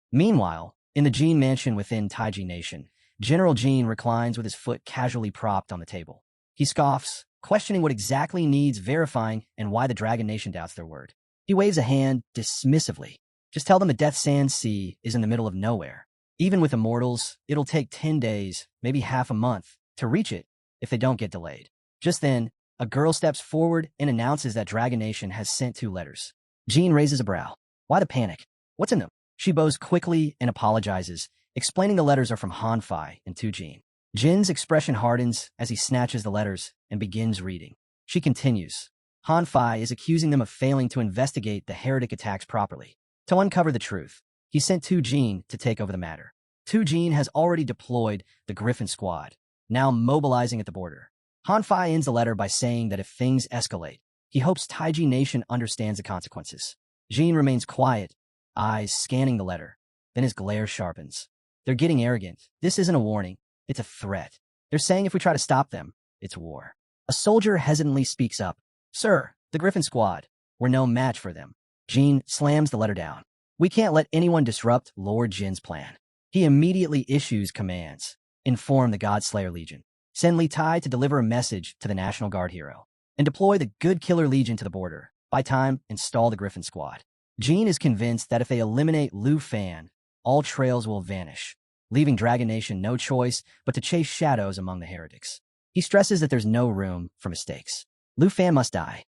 Meanwhile, in the Jin mansion within Taiji Nation, General Jin reclines with his foot casually propped on the table. He scoffs, questioning what exactly needs verifying and why the Dragon Nation doubts their word. He waves a hand dismissively. Just tell them the Death Sand Sea is in the middle of nowhere. Even with immortals, it'll take 10 days, maybe half a month, to reach it if they don't get delayed. Just then, a girl steps forward and announces that Dragon Nation has sent 2 letters. Jin raises a brow. Why the panic? What's in them? She bows quickly and apologizes, explaining the letters are from Hanfei and to Jin. Jin's expression hardens as he snatches the letters and begins reading. She continues. Hanfei is accusing them of failing to investigate the heretic attacks properly. To uncover the truth, he sent Tu Jin to take over the matter. Tu Jin has already deployed the Griffin Squad, now mobilizing at the border. Hanfei ends the letter by saying that if things escalate, he hopes Taiji Nation understands the consequences. Jin remains quiet, eyes scanning the letter. Then his glare sharpens. They're getting arrogant. This isn't a warning. It's a threat. They're saying if we try to stop them, it's war. A soldier hesitantly speaks up. Sir, the Griffin Squad, we're no match for them. Jin slams the letter down. We can't let anyone disrupt Lord Jin's plan. He immediately issues commands. Inform the Godslayer Legion. Send Li Tai to deliver a message to the National Guard hero. And deploy the Good Killer Legion to the border. By time, install the Griffin Squad. Jin is convinced that if they eliminate Lu Fan, all trails will vanish, leaving Dragon Nation no choice but to chase shadows among the heretics. He stresses that there's no room for mistakes. Lu Fan must die.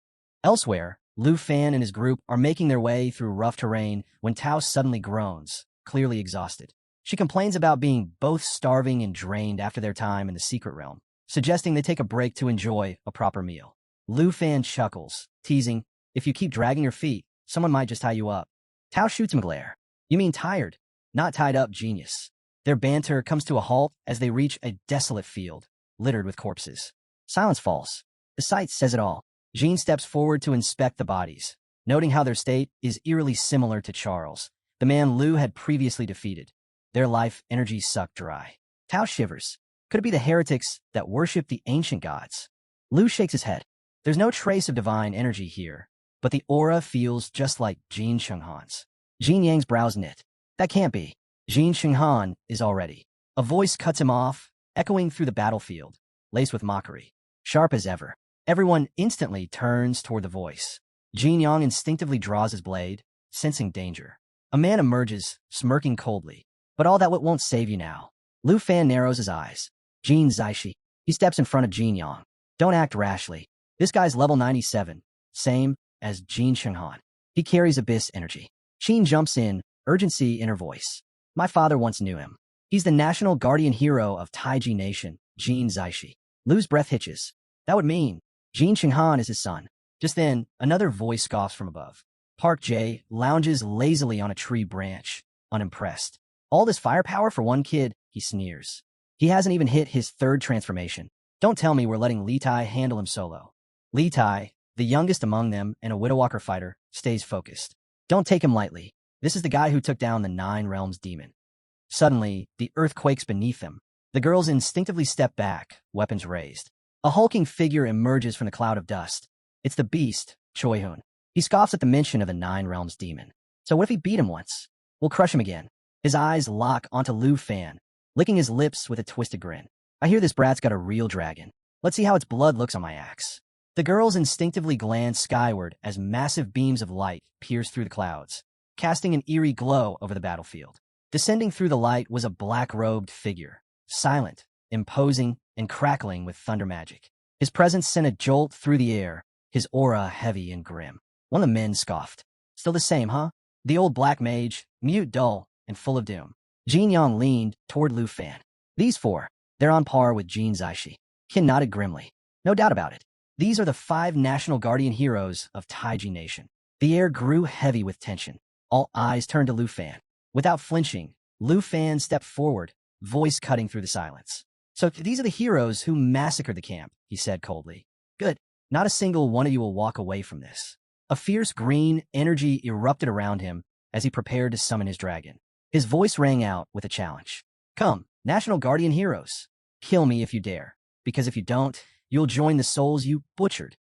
Elsewhere, Lu Fan and his group are making their way through rough terrain when Tao suddenly groans, clearly exhausted. She complains about being both starving and drained after their time in the secret realm, suggesting they take a break to enjoy a proper meal. Lu Fan chuckles, teasing, if you keep dragging your feet, someone might just tie you up. Tao shoots him a glare. You mean tired, not tied up, genius. Their banter comes to a halt as they reach a desolate field, littered with corpses. Silence falls. The sight says it all. Jin steps forward to inspect the bodies, noting how their state is eerily similar to Charles, the man Lu had previously defeated. Their life energy sucked dry. Tao shivers. Could it be the heretics that worship the ancient gods? Lu shakes his head. There's no trace of divine energy here, but the aura feels just like Jin Shenghan's. Jin Yang's brows knit. That can't be. Jin Shenghan is already. A voice cuts him off, echoing through the battlefield, laced with mockery. Sharp as ever. Everyone instantly turns toward the voice. Jin Yang instinctively draws his blade, sensing danger. A man emerges, smirking coldly. But all that won't save you now. Lu Fan narrows his eyes. Jin Zaishi. He steps in front of Jin Yang. Don't act rashly. This guy's level 97, same as Jin Shenghan. He carries abyss energy. Jin jumps in, urgency in her voice. My father once knew him. He's the national guardian hero of Taiji Nation, Jin Zaishi. Lu's breath hitches. That would mean Jin Shenghan is his son. Just then, another voice scoffs from above. Park Jae lounges lazily on a tree branch, unimpressed. All this firepower for one kid, he sneers. He hasn't even hit his 3rd transformation. Don't tell me we're letting Li Tai handle him solo. Li Tai, the youngest among them and a Widowwalker fighter, stays focused. Don't take him lightly. This is the guy who took down the 9 Realms demon. Suddenly, the earth quakes beneath them. The girls instinctively step back, weapons raised. A hulking figure emerges from the cloud of dust. It's the beast, Choi Hun. He scoffs at the mention of the 9 Realms demon. So what if he beat him once? We'll crush him again. His eyes lock onto Lu Fan, licking his lips with a twisted grin. I hear this brat's got a real dragon. Let's see how its blood looks on my axe. The girls instinctively glance skyward as massive beams of light pierce through the clouds, casting an eerie glow over the battlefield. Descending through the light was a black-robed figure, silent, imposing, and crackling with thunder magic. His presence sent a jolt through the air, his aura heavy and grim. One of the men scoffed. Still the same, huh? The old black mage, mute, dull, and full of doom. Jin Yang leaned toward Lu Fan. These 4, they're on par with Jin Zaishi. Qin nodded grimly. No doubt about it. These are the 5 national guardian heroes of Taiji Nation. The air grew heavy with tension. All eyes turned to Lu Fan. Without flinching, Lu Fan stepped forward, voice cutting through the silence. So these are the heroes who massacred the camp, he said coldly. Good. Not a single one of you will walk away from this. A fierce green energy erupted around him as he prepared to summon his dragon. His voice rang out with a challenge. Come, National Guardian heroes. Kill me if you dare, because if you don't, you'll join the souls you butchered.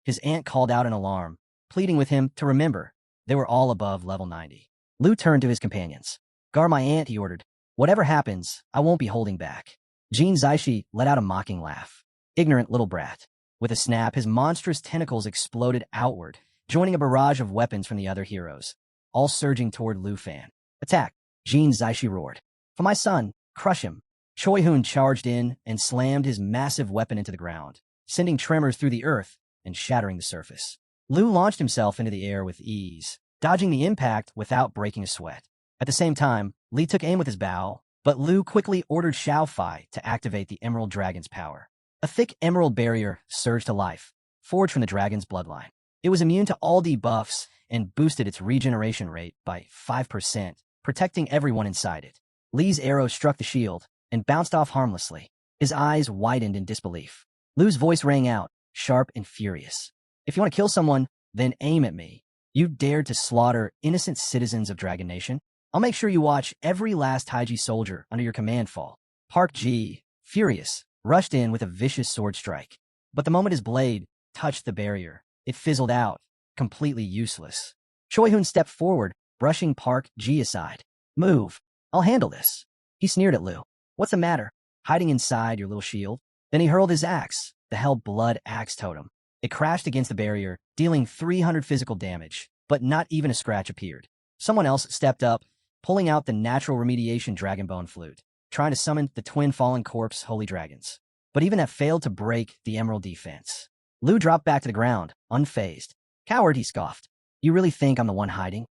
His aunt called out in alarm, pleading with him to remember they were all above level 90. Lu turned to his companions. Guard my aunt, he ordered. Whatever happens, I won't be holding back. Jin Zaishi let out a mocking laugh. Ignorant little brat. With a snap, his monstrous tentacles exploded outward, joining a barrage of weapons from the other heroes, all surging toward Lu Fan. Attack! Jin Zaishi roared. For my son, crush him. Choi Hoon charged in and slammed his massive weapon into the ground, sending tremors through the earth and shattering the surface. Lu launched himself into the air with ease, dodging the impact without breaking a sweat. At the same time, Li took aim with his bow, but Lu quickly ordered Xiao Fai to activate the Emerald Dragon's power. A thick emerald barrier surged to life, forged from the dragon's bloodline. It was immune to all debuffs and boosted its regeneration rate by 5%, protecting everyone inside it. Li's arrow struck the shield and bounced off harmlessly. His eyes widened in disbelief. Lu's voice rang out, sharp and furious. If you want to kill someone, then aim at me. You dared to slaughter innocent citizens of Dragon Nation? I'll make sure you watch every last Taiji soldier under your command fall. Park Ji, furious, rushed in with a vicious sword strike. But the moment his blade touched the barrier, it fizzled out, completely useless. Choi Hoon stepped forward, brushing Park Ji aside. Move. I'll handle this. He sneered at Lu. What's the matter? Hiding inside your little shield? Then he hurled his axe, the Hell Blood Axe Totem. It crashed against the barrier, dealing 300 physical damage, but not even a scratch appeared. Someone else stepped up, pulling out the natural remediation Dragonbone Flute, trying to summon the twin Fallen Corpse Holy Dragons. But even that failed to break the Emerald defense. Lu dropped back to the ground, unfazed. Coward, he scoffed. You really think I'm the one hiding?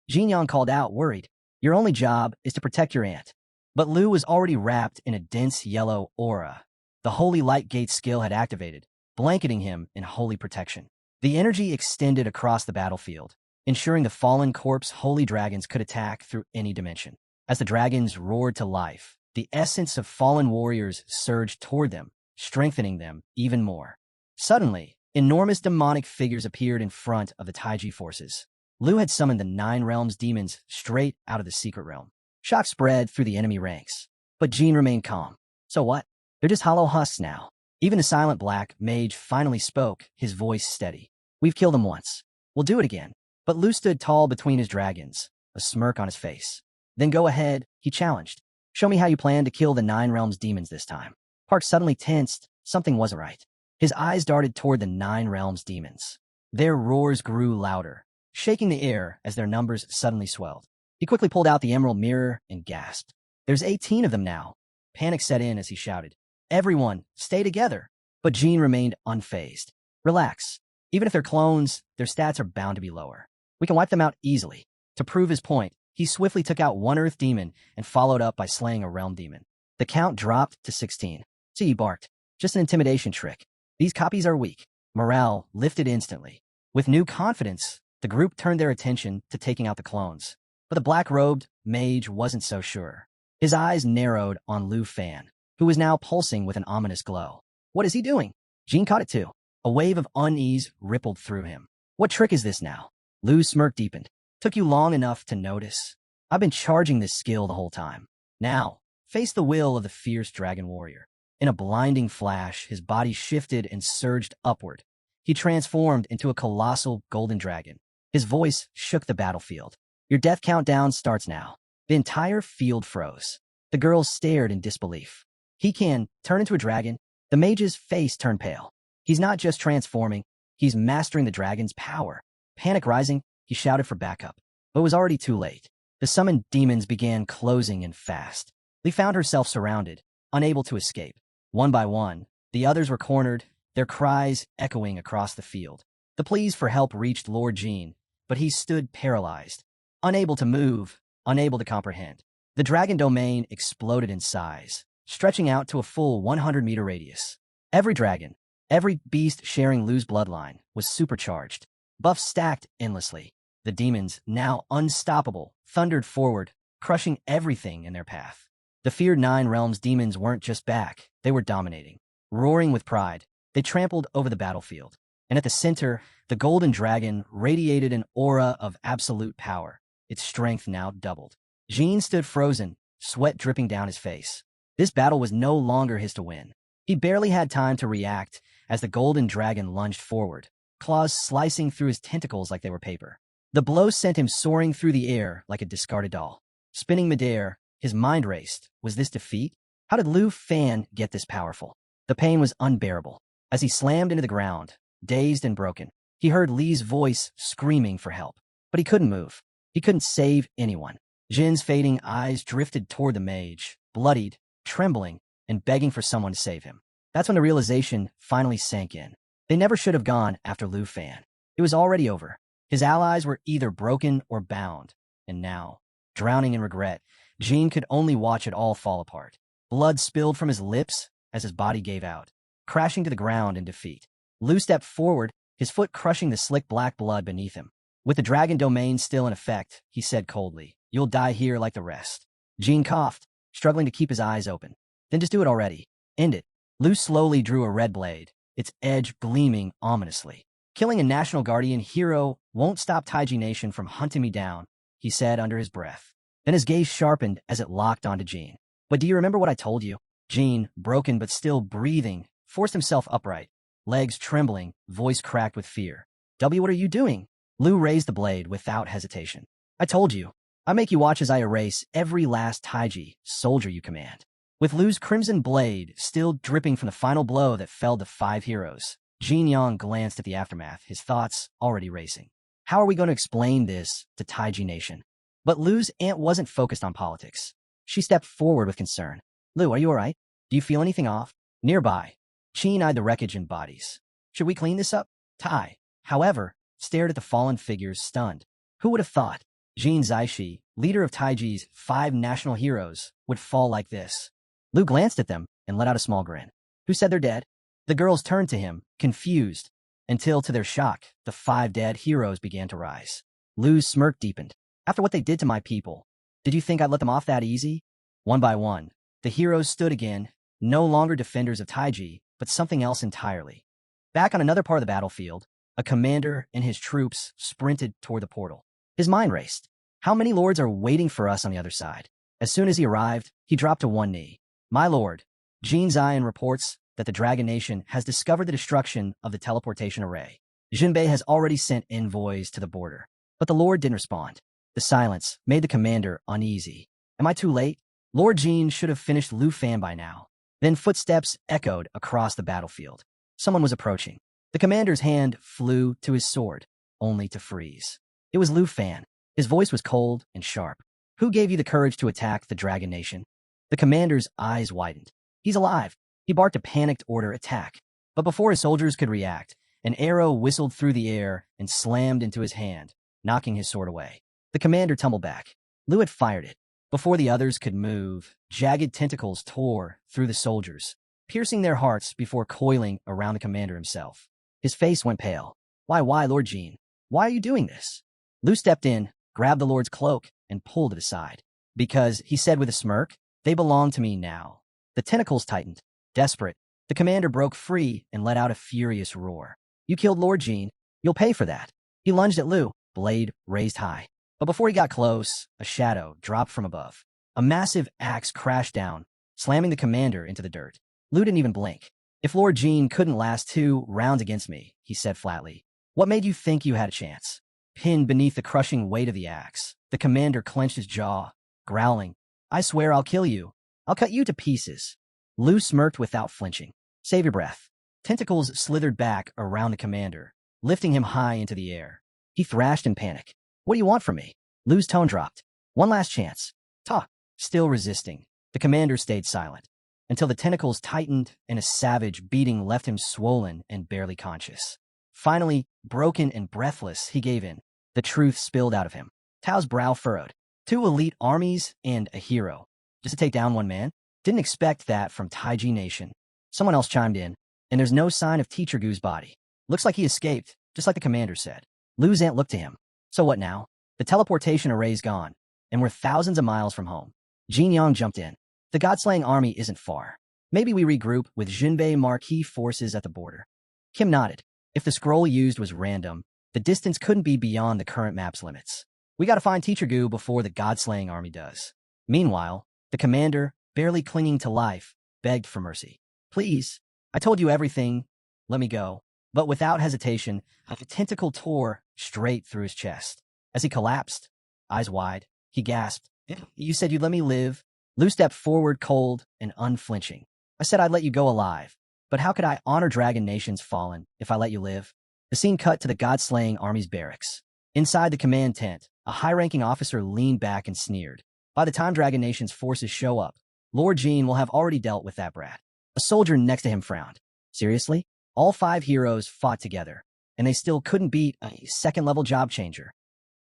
Jin Yang called out, worried. Your only job is to protect your aunt. But Lu was already wrapped in a dense yellow aura. The Holy Light Gate skill had activated, blanketing him in holy protection. The energy extended across the battlefield, ensuring the Fallen Corpse Holy Dragons could attack through any dimension. As the dragons roared to life, the essence of fallen warriors surged toward them, strengthening them even more. Suddenly, enormous demonic figures appeared in front of the Taiji forces. Lu had summoned the 9 Realms demons straight out of the secret realm. Shock spread through the enemy ranks, but Jin remained calm. So what? They're just hollow husks now. Even the silent black mage finally spoke, his voice steady. We've killed them once. We'll do it again. But Lu stood tall between his dragons, a smirk on his face. Then go ahead, he challenged. Show me how you plan to kill the 9 Realms demons this time. Park suddenly tensed. Something wasn't right. His eyes darted toward the 9 Realms demons. Their roars grew louder, shaking the air as their numbers suddenly swelled. He quickly pulled out the emerald mirror and gasped. There's 18 of them now. Panic set in as he shouted. Everyone, stay together. But Jin remained unfazed. Relax. Even if they're clones, their stats are bound to be lower. We can wipe them out easily. To prove his point, he swiftly took out one Earth demon and followed up by slaying a Realm demon. The count dropped to 16. See, he barked. Just an intimidation trick. These copies are weak. Morale lifted instantly. With new confidence, the group turned their attention to taking out the clones. But the black-robed mage wasn't so sure. His eyes narrowed on Lu Fan, who was now pulsing with an ominous glow. What is he doing? Jin caught it too. A wave of unease rippled through him. What trick is this now? Lu's smirk deepened. Took you long enough to notice. I've been charging this skill the whole time. Now, face the will of the fierce dragon warrior. In a blinding flash, his body shifted and surged upward. He transformed into a colossal golden dragon. His voice shook the battlefield. Your death countdown starts now. The entire field froze. The girls stared in disbelief. He can turn into a dragon. The mage's face turned pale. He's not just transforming, he's mastering the dragon's power. Panic rising, he shouted for backup. But it was already too late. The summoned demons began closing in fast. Li found herself surrounded, unable to escape. One by one, the others were cornered, their cries echoing across the field. The pleas for help reached Lord Jin, but he stood paralyzed, unable to move, unable to comprehend. The dragon domain exploded in size, stretching out to a full 100-meter radius. Every dragon, every beast sharing Lu's bloodline, was supercharged. Buffs stacked endlessly. The demons, now unstoppable, thundered forward, crushing everything in their path. The feared 9 Realms demons weren't just back, they were dominating. Roaring with pride, they trampled over the battlefield. And at the center, the golden dragon radiated an aura of absolute power, its strength now doubled. Jin stood frozen, sweat dripping down his face. This battle was no longer his to win. He barely had time to react as the golden dragon lunged forward, claws slicing through his tentacles like they were paper. The blow sent him soaring through the air like a discarded doll. Spinning midair, his mind raced. Was this defeat? How did Lu Fan get this powerful? The pain was unbearable. As he slammed into the ground, dazed and broken, he heard Li's voice screaming for help. But he couldn't move. He couldn't save anyone. Jin's fading eyes drifted toward the mage, bloodied, trembling, and begging for someone to save him. That's when the realization finally sank in. They never should have gone after Lu Fan. It was already over. His allies were either broken or bound. And now, drowning in regret, Jin could only watch it all fall apart. Blood spilled from his lips as his body gave out, crashing to the ground in defeat. Lu stepped forward, his foot crushing the slick black blood beneath him. With the dragon domain still in effect, he said coldly, "You'll die here like the rest." Jin coughed, struggling to keep his eyes open. "Then just do it already. End it." Lu slowly drew a red blade, its edge gleaming ominously. "Killing a national guardian hero won't stop Taiji Nation from hunting me down," he said under his breath. Then his gaze sharpened as it locked onto Jin. "But do you remember what I told you?" Jin, broken but still breathing, forced himself upright, legs trembling, voice cracked with fear. "W, what are you doing?" Lu raised the blade without hesitation. "I told you. I make you watch as I erase every last Taiji soldier you command." With Lu's crimson blade still dripping from the final blow that felled the 5 heroes, Jin Yang glanced at the aftermath, his thoughts already racing. How are we going to explain this to Taiji Nation? But Lu's aunt wasn't focused on politics. She stepped forward with concern. "Lu, are you all right? Do you feel anything off?" Nearby, Qin eyed the wreckage and bodies. "Should we clean this up?" Tai, however, stared at the fallen figures, stunned. Who would have thought Jin Zaishi, leader of Taiji's 5 national heroes, would fall like this? Lu glanced at them and let out a small grin. "Who said they're dead?" The girls turned to him, confused, until, to their shock, the 5 dead heroes began to rise. Lu's smirk deepened. "After what they did to my people, did you think I'd let them off that easy?" One by one, the heroes stood again, no longer defenders of Taiji, but something else entirely. Back on another part of the battlefield, a commander and his troops sprinted toward the portal. His mind raced. How many lords are waiting for us on the other side? As soon as he arrived, he dropped to one knee. "My lord, Jin Zion reports that the Dragon Nation has discovered the destruction of the teleportation array. Jinbei has already sent envoys to the border." But the lord didn't respond. The silence made the commander uneasy. "Am I too late? Lord Jin should have finished Lu Fan by now." Then footsteps echoed across the battlefield. Someone was approaching. The commander's hand flew to his sword, only to freeze. It was Lu Fan. His voice was cold and sharp. "Who gave you the courage to attack the Dragon Nation?" The commander's eyes widened. "He's alive." He barked a panicked order, "Attack." But before his soldiers could react, an arrow whistled through the air and slammed into his hand, knocking his sword away. The commander tumbled back. Lu had fired it. Before the others could move, jagged tentacles tore through the soldiers, piercing their hearts before coiling around the commander himself. His face went pale. Why, Lord Jin? Why are you doing this?" Lu stepped in, grabbed the lord's cloak, and pulled it aside. "Because," he said with a smirk, "they belong to me now." The tentacles tightened. Desperate, the commander broke free and let out a furious roar. "You killed Lord Jin. You'll pay for that." He lunged at Lu, blade raised high. But before he got close, a shadow dropped from above. A massive axe crashed down, slamming the commander into the dirt. Lu didn't even blink. "If Lord Jin couldn't last 2 rounds against me," he said flatly, "what made you think you had a chance?" Pinned beneath the crushing weight of the axe, the commander clenched his jaw, growling, "I swear I'll kill you. I'll cut you to pieces." Lu smirked without flinching. "Save your breath." Tentacles slithered back around the commander, lifting him high into the air. He thrashed in panic. "What do you want from me?" Lu's tone dropped. "One last chance." "Ta." Still resisting, the commander stayed silent, until the tentacles tightened and a savage beating left him swollen and barely conscious. Finally, broken and breathless, he gave in. The truth spilled out of him. Tao's brow furrowed. 2 elite armies and a hero. Just to take down one man? Didn't expect that from Taiji Nation. Someone else chimed in, and there's no sign of Teacher Gu's body. Looks like he escaped, just like the commander said. Lu's aunt looked to him. "So what now? The teleportation array's gone, and we're thousands of miles from home." Jin Yang jumped in. "The God-slaying army isn't far. Maybe we regroup with Jinbei Marquis forces at the border." Kim nodded. If the scroll used was random, the distance couldn't be beyond the current map's limits. "We gotta find Teacher Gu before the God-slaying army does." Meanwhile, The commander, barely clinging to life, begged for mercy. Please, I told you everything. Let me go. But without hesitation, a tentacle tore straight through his chest. As he collapsed, eyes wide, he gasped, You said you'd let me live. Lou stepped forward cold and unflinching. I said I'd let you go alive. But how could I honor Dragon Nation's fallen if I let you live? The scene cut to the God-slaying army's barracks. Inside the command tent, a high-ranking officer leaned back and sneered. By the time Dragon Nation's forces show up, Lord Jean will have already dealt with that brat. A soldier next to him frowned. Seriously? All 5 heroes fought together, and they still couldn't beat a second-level job changer.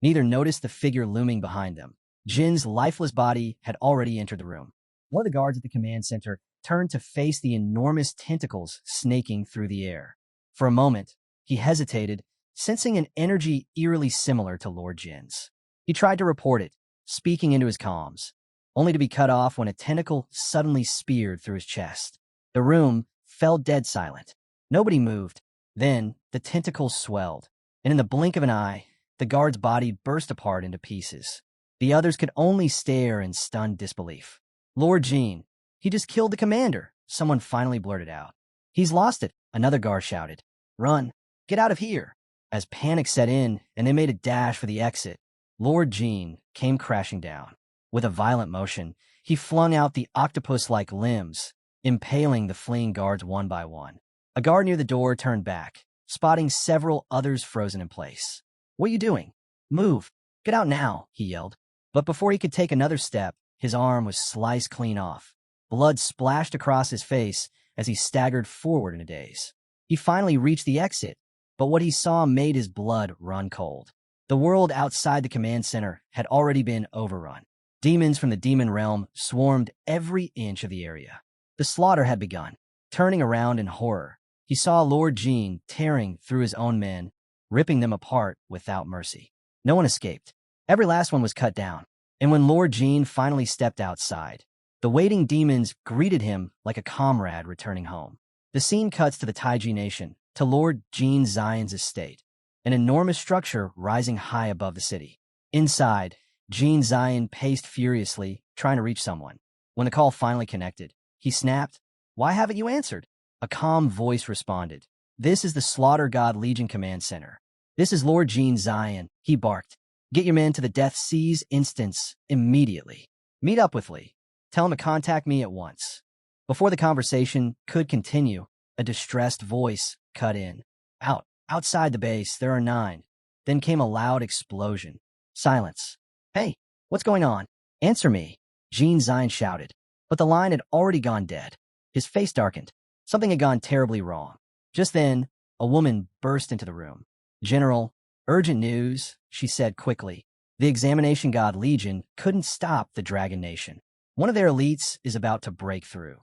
Neither noticed the figure looming behind them. Jin's lifeless body had already entered the room. One of the guards at the command center turned to face the enormous tentacles snaking through the air. For a moment, he hesitated, sensing an energy eerily similar to Lord Jin's. He tried to report it, speaking into his comms, only to be cut off when a tentacle suddenly speared through his chest. The room fell dead silent. Nobody moved. Then, the tentacle swelled, and in the blink of an eye, the guard's body burst apart into pieces. The others could only stare in stunned disbelief. Lord Jean, he just killed the commander, someone finally blurted out. He's lost it, another guard shouted. Run, get out of here. As panic set in and they made a dash for the exit, Lord Jean came crashing down. With a violent motion, he flung out the octopus-like limbs, impaling the fleeing guards one by one. A guard near the door turned back, spotting several others frozen in place. What are you doing? Move. Get out now, he yelled. But before he could take another step, his arm was sliced clean off. Blood splashed across his face as he staggered forward in a daze. He finally reached the exit, but what he saw made his blood run cold. The world outside the command center had already been overrun. Demons from the demon realm swarmed every inch of the area. The slaughter had begun. Turning around in horror, he saw Lord Jean tearing through his own men, ripping them apart without mercy. No one escaped. Every last one was cut down. And when Lord Jean finally stepped outside, the waiting demons greeted him like a comrade returning home. The scene cuts to the Taiji Nation, to Lord Jean Zion's estate, an enormous structure rising high above the city. Inside, Jean Zion paced furiously, trying to reach someone. When the call finally connected, he snapped, Why haven't you answered? A calm voice responded, This is the Slaughter God Legion Command Center. This is Lord Jean Zion, he barked. Get your men to the Death Seas instance immediately. Meet up with Lee. Tell him to contact me at once. Before the conversation could continue, a distressed voice cut in. Outside the base, there are 9. Then came a loud explosion. Silence. Hey, what's going on? Answer me, Jean Zion shouted. But the line had already gone dead. His face darkened. Something had gone terribly wrong. Just then, a woman burst into the room. General, urgent news, she said quickly. The Examination God Legion couldn't stop the Dragon Nation. One of their elites is about to break through.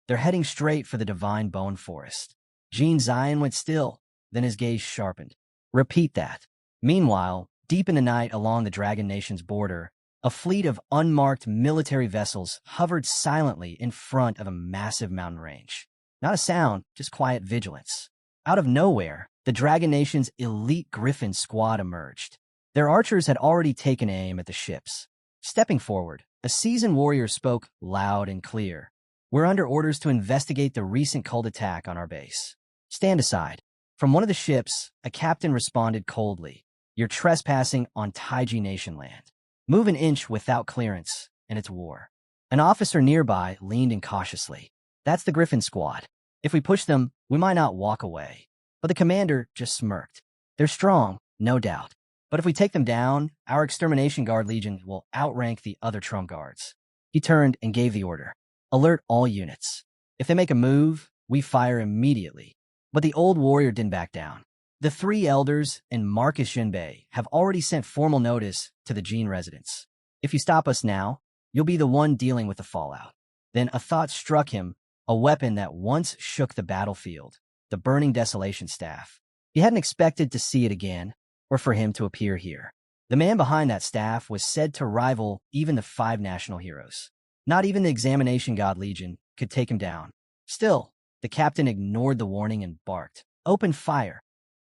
They're heading straight for the Divine Bone Forest. Jean Zion went still, then his gaze sharpened. Repeat that. Meanwhile, deep in the night along the Dragon Nation's border, a fleet of unmarked military vessels hovered silently in front of a massive mountain range. Not a sound, just quiet vigilance. Out of nowhere, the Dragon Nation's elite Griffin squad emerged. Their archers had already taken aim at the ships. Stepping forward, a seasoned warrior spoke loud and clear. We're under orders to investigate the recent cult attack on our base. Stand aside. From one of the ships, a captain responded coldly. You're trespassing on Taiji Nation land. Move an inch without clearance, and it's war. An officer nearby leaned in cautiously. That's the Griffin squad. If we push them, we might not walk away. But the commander just smirked. They're strong, no doubt. But if we take them down, our Extermination Guard Legion will outrank the other Trump guards. He turned and gave the order. Alert all units. If they make a move, we fire immediately. But the old warrior didn't back down. The 3 elders and Marcus Jinbei have already sent formal notice to the Jean residents. If you stop us now, you'll be the one dealing with the fallout. Then a thought struck him, a weapon that once shook the battlefield, the Burning Desolation Staff. He hadn't expected to see it again, or for him to appear here. The man behind that staff was said to rival even the 5 national heroes. Not even the Examination God Legion could take him down. Still, the captain ignored the warning and barked. Open fire.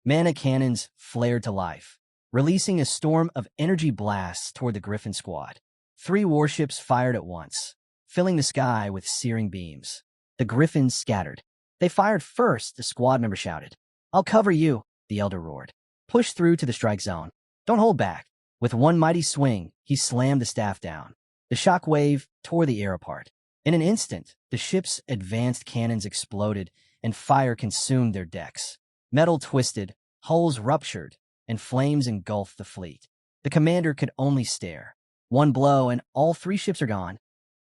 Mana cannons flared to life, releasing a storm of energy blasts toward the Griffin squad. 3 warships fired at once. filling the sky with searing beams. The griffins scattered. They fired first, the squad member shouted. I'll cover you, the elder roared. Push through to the strike zone. Don't hold back. With one mighty swing, he slammed the staff down. The shock wave tore the air apart. In an instant, the ship's advanced cannons exploded and fire consumed their decks. Metal twisted, hulls ruptured, and flames engulfed the fleet. The commander could only stare. One blow and all 3 ships are gone.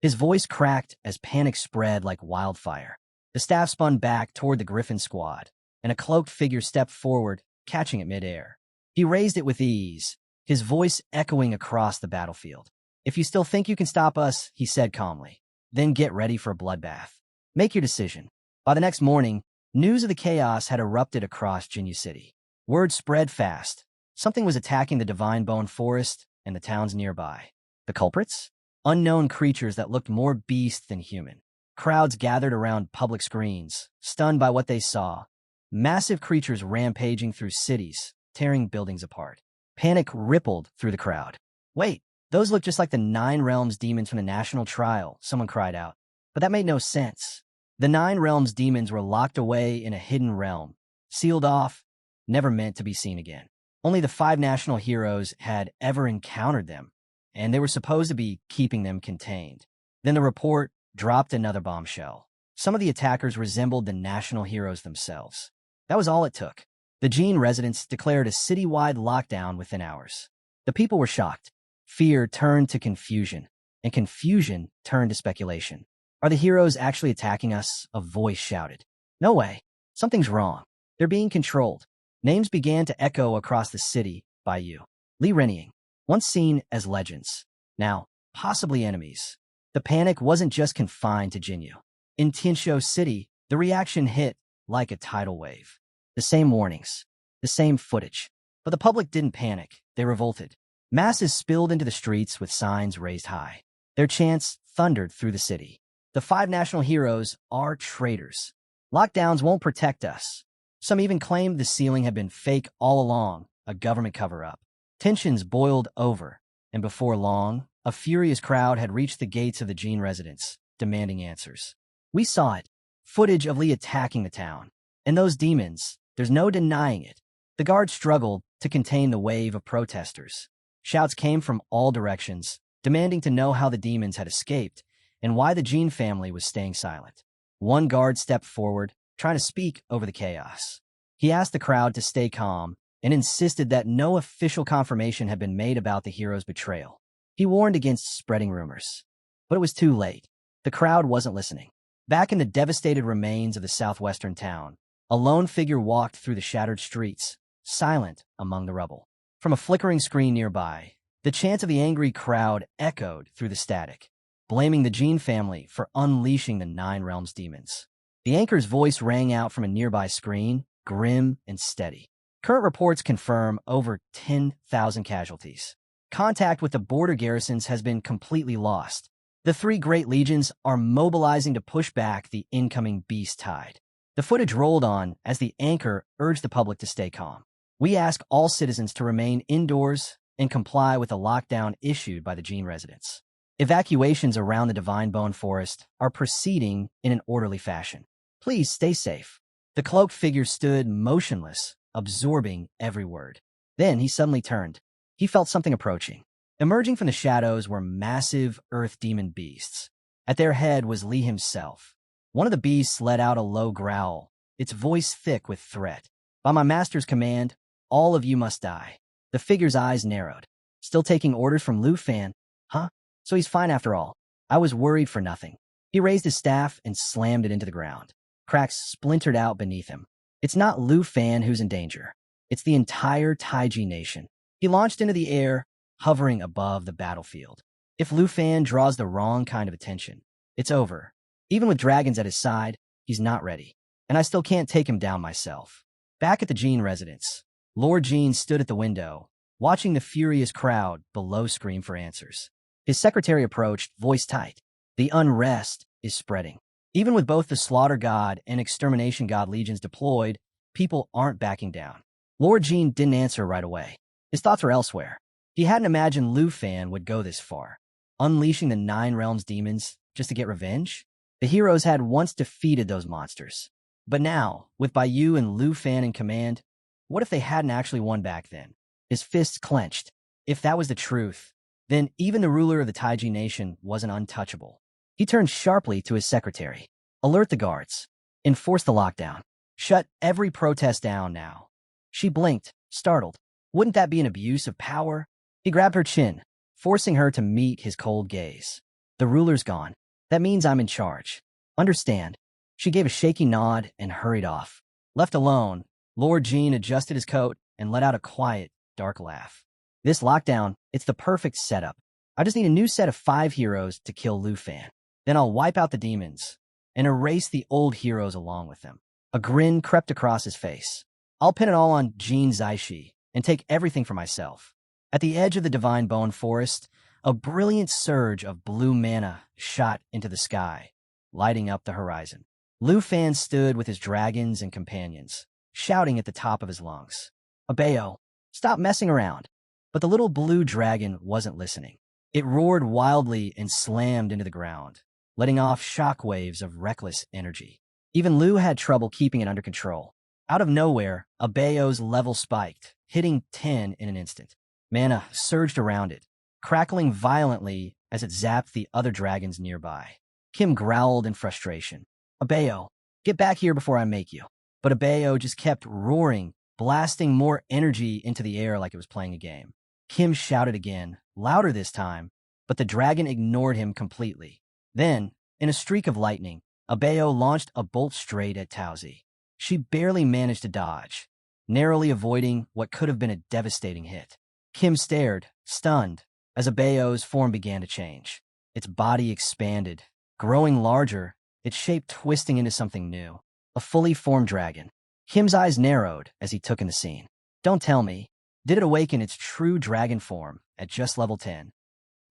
His voice cracked as panic spread like wildfire. The staff spun back toward the Griffin squad, and a cloaked figure stepped forward, catching it midair. He raised it with ease, his voice echoing across the battlefield. If you still think you can stop us, he said calmly, then get ready for a bloodbath. Make your decision. By the next morning, news of the chaos had erupted across Jinyu City. Word spread fast. Something was attacking the Divine Bone Forest and the towns nearby. The culprits? Unknown creatures that looked more beast than human. Crowds gathered around public screens, stunned by what they saw. Massive creatures rampaging through cities, tearing buildings apart. Panic rippled through the crowd. Wait, those look just like the 9 Realms demons from the National Trial, someone cried out. But that made no sense. The 9 Realms demons were locked away in a hidden realm, sealed off, never meant to be seen again. Only the 5 national heroes had ever encountered them, and they were supposed to be keeping them contained. Then the report dropped another bombshell. Some of the attackers resembled the national heroes themselves. That was all it took. The Gene residents declared a citywide lockdown within hours. The people were shocked. Fear turned to confusion, and confusion turned to speculation. Are the heroes actually attacking us? A voice shouted. No way. Something's wrong. They're being controlled. Names began to echo across the city by you. Li Renying, once seen as legends, now possibly enemies. The panic wasn't just confined to Jinyu. In Tianzhou City, the reaction hit like a tidal wave. The same warnings, the same footage. But the public didn't panic. They revolted. Masses spilled into the streets with signs raised high. Their chants thundered through the city. The 5 national heroes are traitors. Lockdowns won't protect us. Some even claimed the ceiling had been fake all along, a government cover-up. Tensions boiled over, and before long, a furious crowd had reached the gates of the Gene residence, demanding answers. We saw it. Footage of Li attacking the town. And those demons, there's no denying it. The guards struggled to contain the wave of protesters. Shouts came from all directions, demanding to know how the demons had escaped and why the Gene family was staying silent. One guard stepped forward, trying to speak over the chaos. He asked the crowd to stay calm and insisted that no official confirmation had been made about the hero's betrayal. He warned against spreading rumors. But it was too late. The crowd wasn't listening. Back in the devastated remains of the southwestern town, a lone figure walked through the shattered streets, silent among the rubble. From a flickering screen nearby, the chant of the angry crowd echoed through the static, blaming the Gene family for unleashing the 9 Realms demons. The anchor's voice rang out from a nearby screen, grim and steady. Current reports confirm over 10,000 casualties. Contact with the border garrisons has been completely lost. The 3 great legions are mobilizing to push back the incoming beast tide. The footage rolled on as the anchor urged the public to stay calm. We ask all citizens to remain indoors and comply with the lockdown issued by the Gene residents. Evacuations around the Divine Bone Forest are proceeding in an orderly fashion. Please stay safe. The cloaked figure stood motionless, absorbing every word. Then he suddenly turned. He felt something approaching. Emerging from the shadows were massive earth demon beasts. At their head was Li himself. One of the beasts let out a low growl, its voice thick with threat. By my master's command, all of you must die. The figure's eyes narrowed. Still taking orders from Lu Fan? Huh? So he's fine after all. I was worried for nothing. He raised his staff and slammed it into the ground. Cracks splintered out beneath him. It's not Lu Fan who's in danger. It's the entire Taiji nation. He launched into the air, hovering above the battlefield. If Lu Fan draws the wrong kind of attention, it's over. Even with dragons at his side, he's not ready. And I still can't take him down myself. Back at the Gene residence, Lord Gene stood at the window, watching the furious crowd below scream for answers. His secretary approached, voice tight. The unrest is spreading. Even with both the Slaughter God and Extermination God legions deployed, people aren't backing down. Lord Gene didn't answer right away. His thoughts were elsewhere. He hadn't imagined Lu Fan would go this far. Unleashing the 9 Realms demons, just to get revenge? The heroes had once defeated those monsters. But now, with Baiyu and Lu Fan in command, what if they hadn't actually won back then? His fists clenched. If that was the truth, then even the ruler of the Taiji nation wasn't untouchable. He turned sharply to his secretary. Alert the guards. Enforce the lockdown. Shut every protest down now. She blinked, startled. Wouldn't that be an abuse of power? He grabbed her chin, forcing her to meet his cold gaze. The ruler's gone. That means I'm in charge. Understand? She gave a shaky nod and hurried off. Left alone, Lord Jean adjusted his coat and let out a quiet, dark laugh. This lockdown, it's the perfect setup. I just need a new set of 5 heroes to kill Lu Fan. Then I'll wipe out the demons and erase the old heroes along with them. A grin crept across his face. I'll pin it all on Jean Zaishi and take everything for myself. At the edge of the Divine Bone Forest, a brilliant surge of blue mana shot into the sky, lighting up the horizon. Lu Fan stood with his dragons and companions, shouting at the top of his lungs. Abeo, stop messing around. But the little blue dragon wasn't listening. It roared wildly and slammed into the ground, letting off shockwaves of reckless energy. Even Lu had trouble keeping it under control. Out of nowhere, Abeo's level spiked, hitting 10 in an instant. Mana surged around it, crackling violently as it zapped the other dragons nearby. Kim growled in frustration. Abeo, get back here before I make you. But Abeo just kept roaring, blasting more energy into the air like it was playing a game. Kim shouted again, louder this time, but the dragon ignored him completely. Then, in a streak of lightning, Abeo launched a bolt straight at Taozi. She barely managed to dodge, narrowly avoiding what could have been a devastating hit. Kim stared, stunned, as Abeo's form began to change. Its body expanded, growing larger, its shape twisting into something new. A fully formed dragon. Kim's eyes narrowed as he took in the scene. Don't tell me. Did it awaken its true dragon form at just level 10?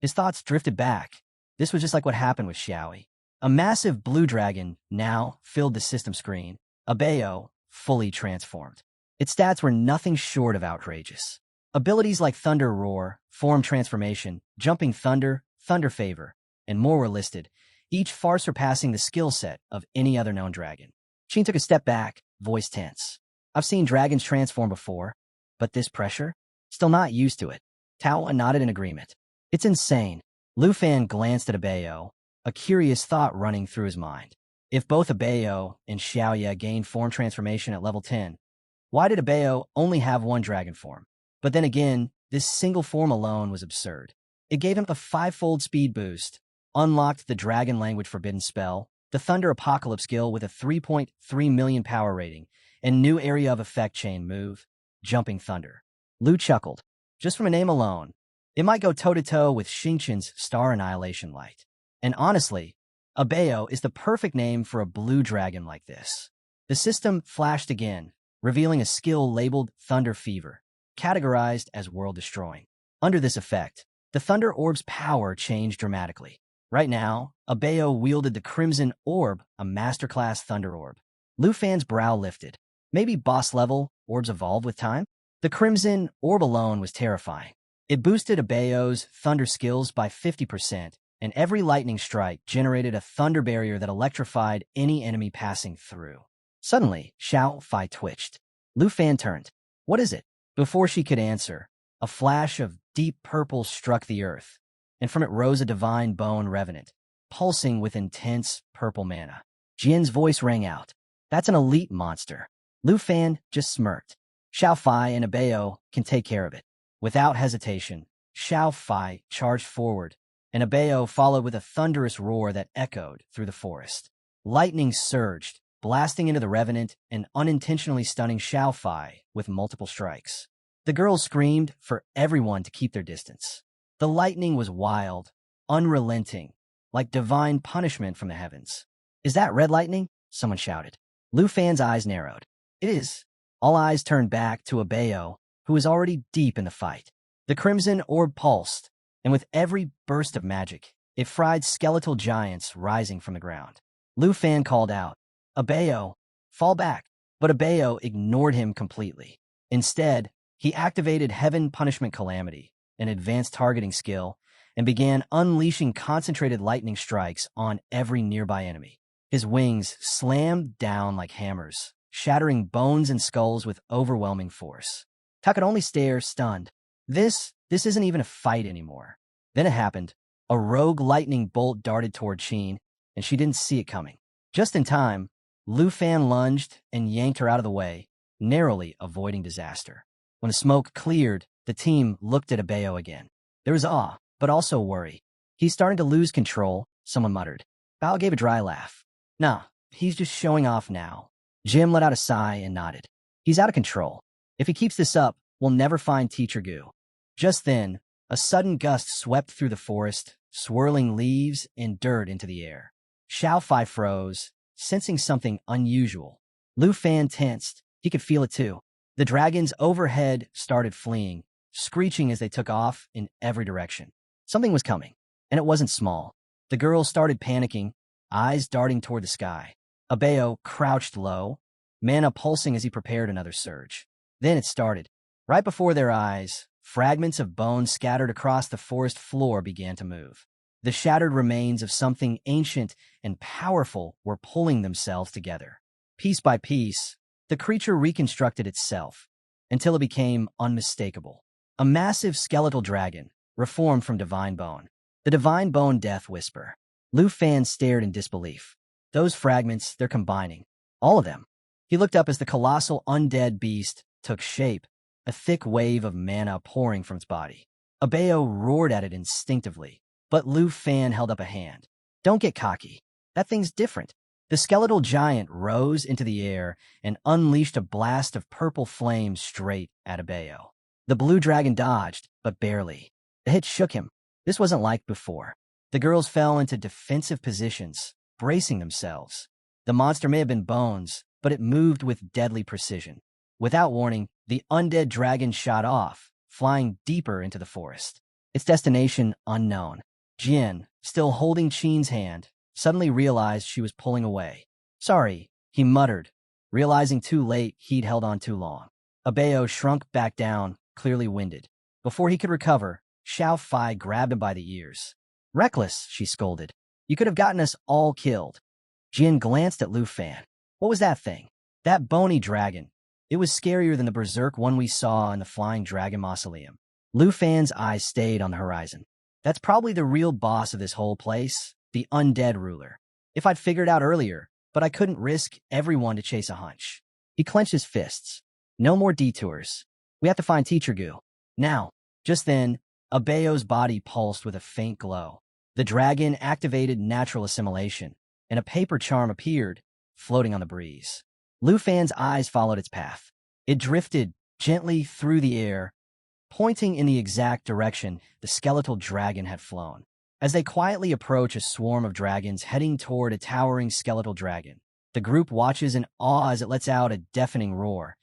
His thoughts drifted back. This was just like what happened with Xiaoi. A massive blue dragon now filled the system screen. Abeo, fully transformed. Its stats were nothing short of outrageous. Abilities like Thunder Roar, Form Transformation, Jumping Thunder, Thunder Favor, and more were listed, each far surpassing the skill set of any other known dragon. Sheen took a step back, voice tense. I've seen dragons transform before, but this pressure? Still not used to it. Tao nodded in agreement. It's insane. Lu Fan glanced at Abeo, a curious thought running through his mind. If both Abeo and Xiaoya gained form transformation at level 10, why did Abeo only have one dragon form? But then again, this single form alone was absurd. It gave him a 5-fold speed boost, unlocked the Dragon Language Forbidden spell, the Thunder Apocalypse skill with a 3.3 million power rating, and new area of effect chain move, Jumping Thunder. Lu chuckled. Just from a name alone, it might go toe-to-toe with Xingqian's Star Annihilation Light. And honestly, Abeo is the perfect name for a blue dragon like this. The system flashed again, revealing a skill labeled Thunder Fever, categorized as world-destroying. Under this effect, the Thunder Orb's power changed dramatically. Right now, Abeo wielded the Crimson Orb, a masterclass Thunder Orb. Lu Fan's brow lifted. Maybe boss-level orbs evolve with time? The Crimson Orb alone was terrifying. It boosted Abeo's Thunder skills by 50%, and every lightning strike generated a thunder barrier that electrified any enemy passing through. Suddenly, Xiao Fai twitched. Lu Fan turned. What is it? Before she could answer, a flash of deep purple struck the earth, and from it rose a divine bone revenant, pulsing with intense purple mana. Jian's voice rang out. That's an elite monster. Lu Fan just smirked. Xiao Fai and Abeo can take care of it. Without hesitation, Xiao Fai charged forward, and Abeo followed with a thunderous roar that echoed through the forest. Lightning surged, blasting into the revenant and unintentionally stunning Xiao Fai with multiple strikes. The girls screamed for everyone to keep their distance. The lightning was wild, unrelenting, like divine punishment from the heavens. Is that red lightning? Someone shouted. Lu Fan's eyes narrowed. It is. All eyes turned back to Abeo, who was already deep in the fight. The Crimson Orb pulsed, and with every burst of magic, it fried skeletal giants rising from the ground. Lu Fan called out, Abeo, fall back. But Abeo ignored him completely. Instead, he activated Heaven Punishment Calamity, an advanced targeting skill, and began unleashing concentrated lightning strikes on every nearby enemy. His wings slammed down like hammers, shattering bones and skulls with overwhelming force. Ta could only stare, stunned. This isn't even a fight anymore. Then it happened. A rogue lightning bolt darted toward Qin, and she didn't see it coming. Just in time, Lu Fan lunged and yanked her out of the way, narrowly avoiding disaster. When the smoke cleared, the team looked at Abeo again. There was awe, but also worry. He's starting to lose control, someone muttered. Bao gave a dry laugh. Nah, he's just showing off now. Jim let out a sigh and nodded. He's out of control. If he keeps this up, we'll never find Teacher Gu. Just then, a sudden gust swept through the forest, swirling leaves and dirt into the air. Xiao Fai froze, sensing something unusual. Lu Fan tensed. He could feel it too. The dragons overhead started fleeing, screeching as they took off in every direction. Something was coming, and it wasn't small. The girls started panicking, eyes darting toward the sky. Abeo crouched low, mana pulsing as he prepared another surge. Then it started. Right before their eyes, fragments of bone scattered across the forest floor began to move. The shattered remains of something ancient and powerful were pulling themselves together. Piece by piece, the creature reconstructed itself until it became unmistakable. A massive skeletal dragon, reformed from divine bone. The divine bone death whisper. Lu Fan stared in disbelief. Those fragments, they're combining. All of them. He looked up as the colossal undead beast took shape, a thick wave of mana pouring from its body. Abeo roared at it instinctively, but Lu Fan held up a hand. Don't get cocky. That thing's different. The skeletal giant rose into the air and unleashed a blast of purple flame straight at Abeo. The blue dragon dodged, but barely. The hit shook him. This wasn't like before. The girls fell into defensive positions, bracing themselves. The monster may have been bones, but it moved with deadly precision. Without warning, the undead dragon shot off, flying deeper into the forest. Its destination unknown. Jin, still holding Qin's hand, suddenly realized she was pulling away. Sorry, he muttered, realizing too late he'd held on too long. Abeo shrunk back down, clearly winded. Before he could recover, Xiao Fai grabbed him by the ears. Reckless, she scolded. You could have gotten us all killed. Jin glanced at Lu Fan. What was that thing? That bony dragon. It was scarier than the berserk one we saw in the Flying Dragon Mausoleum. Lu Fan's eyes stayed on the horizon. That's probably the real boss of this whole place, the undead ruler. If I'd figured out earlier, but I couldn't risk everyone to chase a hunch. He clenched his fists. No more detours. We have to find Teacher Gu. Now. Just then, Abeo's body pulsed with a faint glow. The dragon activated natural assimilation, and a paper charm appeared, floating on the breeze. Lu Fan's eyes followed its path. It drifted gently through the air, pointing in the exact direction the skeletal dragon had flown. As they quietly approach a swarm of dragons heading toward a towering skeletal dragon, the group watches in awe as it lets out a deafening roar,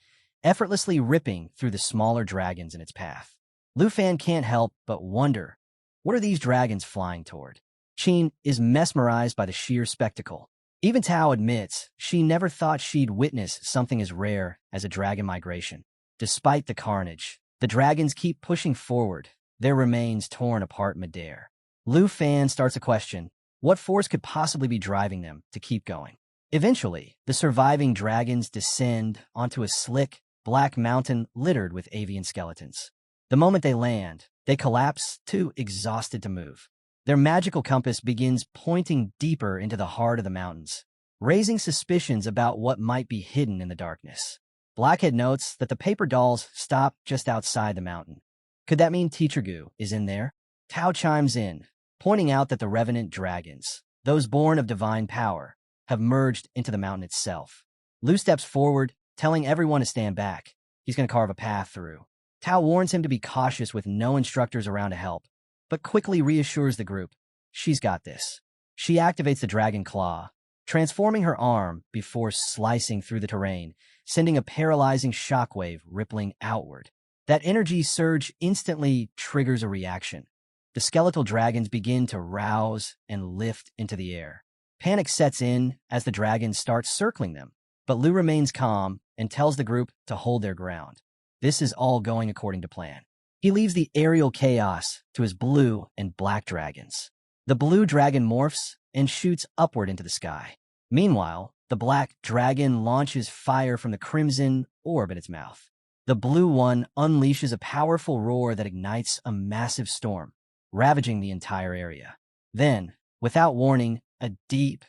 effortlessly ripping through the smaller dragons in its path. Lu Fan can't help but wonder, what are these dragons flying toward? Qin is mesmerized by the sheer spectacle. Even Tao admits she never thought she'd witness something as rare as a dragon migration. Despite the carnage, the dragons keep pushing forward, their remains torn apart midair. Lu Fan starts a question. What force could possibly be driving them to keep going? Eventually, the surviving dragons descend onto a slick, black mountain littered with avian skeletons. The moment they land, they collapse, too exhausted to move. Their magical compass begins pointing deeper into the heart of the mountains, raising suspicions about what might be hidden in the darkness. Blackhead notes that the paper dolls stop just outside the mountain. Could that mean Teacher Gu is in there? Tao chimes in, pointing out that the revenant dragons, those born of divine power, have merged into the mountain itself. Lu steps forward, telling everyone to stand back. He's going to carve a path through. Tao warns him to be cautious with no instructors around to help, but quickly reassures the group. She's got this. She activates the dragon claw, transforming her arm before slicing through the terrain, sending a paralyzing shockwave rippling outward. That energy surge instantly triggers a reaction. The skeletal dragons begin to rouse and lift into the air. Panic sets in as the dragons start circling them, but Lu remains calm and tells the group to hold their ground. This is all going according to plan. He leaves the aerial chaos to his blue and black dragons. The blue dragon morphs and shoots upward into the sky. Meanwhile, the black dragon launches fire from the crimson orb in its mouth. The blue one unleashes a powerful roar that ignites a massive storm, ravaging the entire area. Then, without warning, a deep,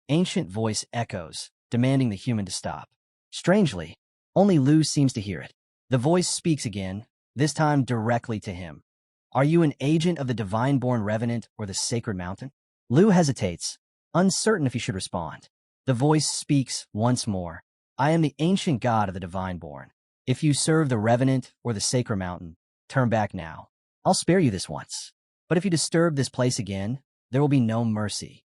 ancient voice echoes, demanding the human to stop. Strangely, only Lu seems to hear it. The voice speaks again, this time directly to him. Are you an agent of the Divine-born Revenant or the Sacred Mountain? Lu hesitates, uncertain if he should respond. The voice speaks once more. I am the ancient god of the Divine-born. If you serve the Revenant or the Sacred Mountain, turn back now. I'll spare you this once. But if you disturb this place again, there will be no mercy.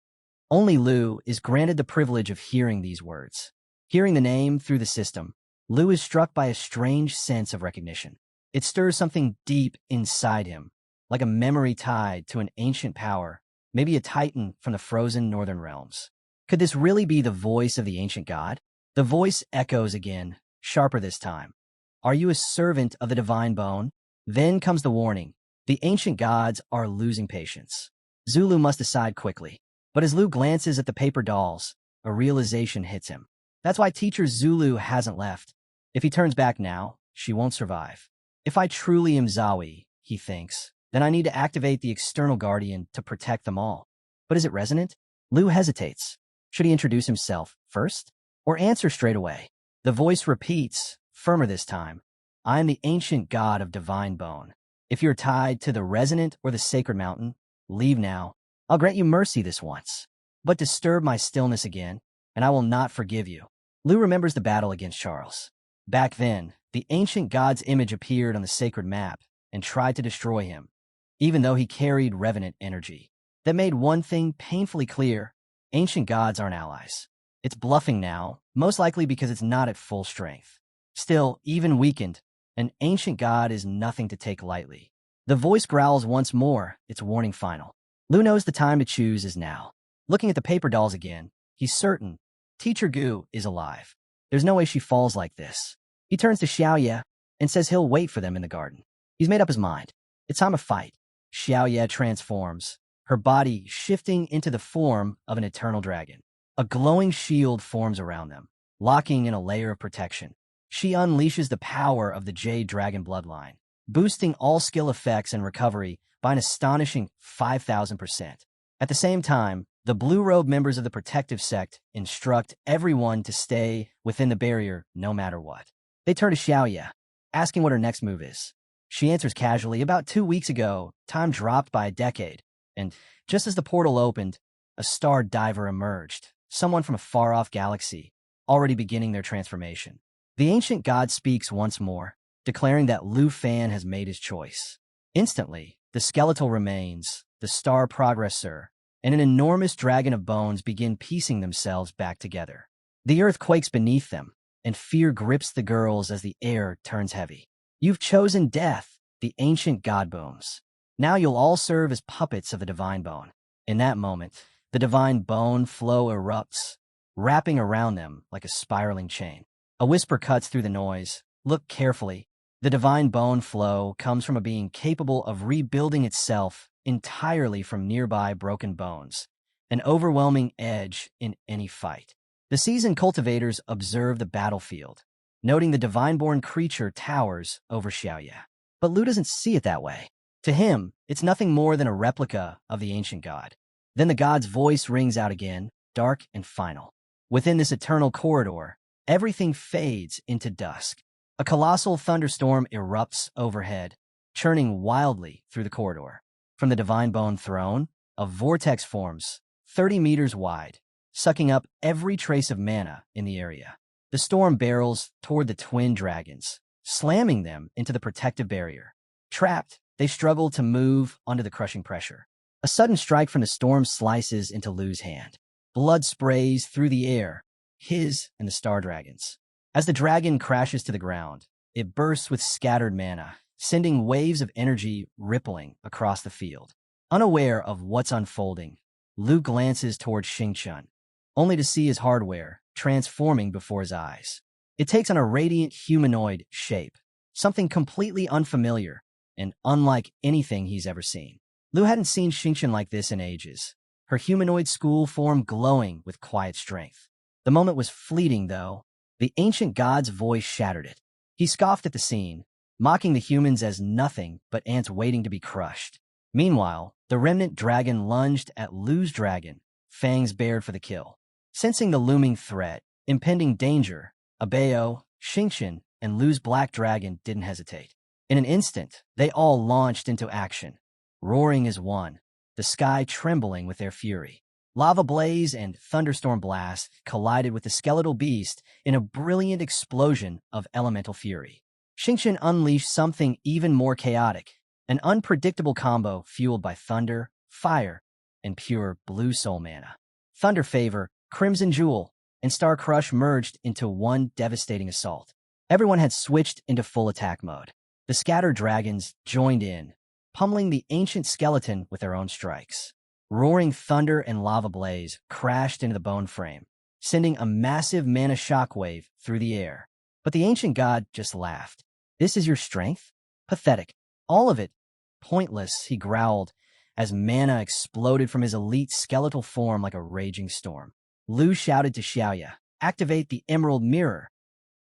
Only Lu is granted the privilege of hearing these words. Hearing the name through the system, Lu is struck by a strange sense of recognition. It stirs something deep inside him, like a memory tied to an ancient power, maybe a titan from the frozen northern realms. Could this really be the voice of the ancient god? The voice echoes again, sharper this time. Are you a servant of the divine bone? Then comes the warning. The ancient gods are losing patience. Zulu must decide quickly. But as Lu glances at the paper dolls, a realization hits him. That's why teacher Zulu hasn't left. If he turns back now, she won't survive. If I truly am Zawi, he thinks, then I need to activate the external guardian to protect them all. But is it resonant? Lu hesitates. Should he introduce himself first? Or answer straight away? The voice repeats, firmer this time. I am the ancient god of divine bone. If you're tied to the resonant or the sacred mountain, leave now. I'll grant you mercy this once. But disturb my stillness again, and I will not forgive you. Lu remembers the battle against Charles. Back then, the ancient god's image appeared on the sacred map and tried to destroy him, even though he carried revenant energy. That made one thing painfully clear. Ancient gods aren't allies. It's bluffing now, most likely because it's not at full strength. Still, even weakened, an ancient god is nothing to take lightly. The voice growls once more, its warning final. Lu knows the time to choose is now. Looking at the paper dolls again, he's certain Teacher Gu is alive. There's no way she falls like this. He turns to Xiaoye and says he'll wait for them in the garden. He's made up his mind. It's time to fight. Xiaoye transforms, her body shifting into the form of an eternal dragon. A glowing shield forms around them, locking in a layer of protection. She unleashes the power of the Jade Dragon bloodline, boosting all skill effects and recovery by an astonishing 5,000%. At the same time, the blue-robe members of the protective sect instruct everyone to stay within the barrier no matter what. They turn to Xiaoye, asking what her next move is. She answers casually, about 2 weeks ago, time dropped by a decade, and just as the portal opened, a star diver emerged, someone from a far-off galaxy, already beginning their transformation. The ancient god speaks once more, declaring that Lu Fan has made his choice. Instantly, the skeletal remains, the star progressor, and an enormous dragon of bones begin piecing themselves back together. The earth quakes beneath them, and fear grips the girls as the air turns heavy. You've chosen death, the ancient god booms. Now you'll all serve as puppets of the divine bone. In that moment, the divine bone flow erupts, wrapping around them like a spiraling chain. A whisper cuts through the noise. Look carefully. The divine bone flow comes from a being capable of rebuilding itself entirely from nearby broken bones, an overwhelming edge in any fight. The seasoned cultivators observe the battlefield, noting the divine-born creature towers over Xiaoye. But Lu doesn't see it that way. To him, it's nothing more than a replica of the ancient god. Then the god's voice rings out again, dark and final. Within this eternal corridor, everything fades into dusk. A colossal thunderstorm erupts overhead, churning wildly through the corridor. From the divine bone throne, a vortex forms, 30 meters wide, sucking up every trace of mana in the area. The storm barrels toward the twin dragons, slamming them into the protective barrier. Trapped, they struggle to move under the crushing pressure. A sudden strike from the storm slices into Lu's hand. Blood sprays through the air, his and the star dragon's. As the dragon crashes to the ground, it bursts with scattered mana, sending waves of energy rippling across the field. Unaware of what's unfolding, Lu glances toward Xingchun, only to see his hardware transforming before his eyes. It takes on a radiant humanoid shape, something completely unfamiliar, and unlike anything he's ever seen. Lu hadn't seen Xingqian like this in ages, her humanoid school form glowing with quiet strength. The moment was fleeting, though. The ancient god's voice shattered it. He scoffed at the scene, mocking the humans as nothing but ants waiting to be crushed. Meanwhile, the remnant dragon lunged at Lu's dragon, fangs bared for the kill. Sensing the looming threat, impending danger, Abeo, Xingqian, and Lu's black dragon didn't hesitate. In an instant, they all launched into action, roaring as one, the sky trembling with their fury. Lava blaze and thunderstorm blast collided with the skeletal beast in a brilliant explosion of elemental fury. Xingqian unleashed something even more chaotic, an unpredictable combo fueled by thunder, fire, and pure blue soul mana. Thunder Favor, Crimson Jewel, and Star Crush merged into one devastating assault. Everyone had switched into full attack mode. The scattered dragons joined in, pummeling the ancient skeleton with their own strikes. Roaring thunder and lava blaze crashed into the bone frame, sending a massive mana shockwave through the air. But the ancient god just laughed. "This is your strength? Pathetic. All of it. Pointless," he growled as mana exploded from his elite skeletal form like a raging storm. Lu shouted to Xiaoya, "Activate the Emerald Mirror."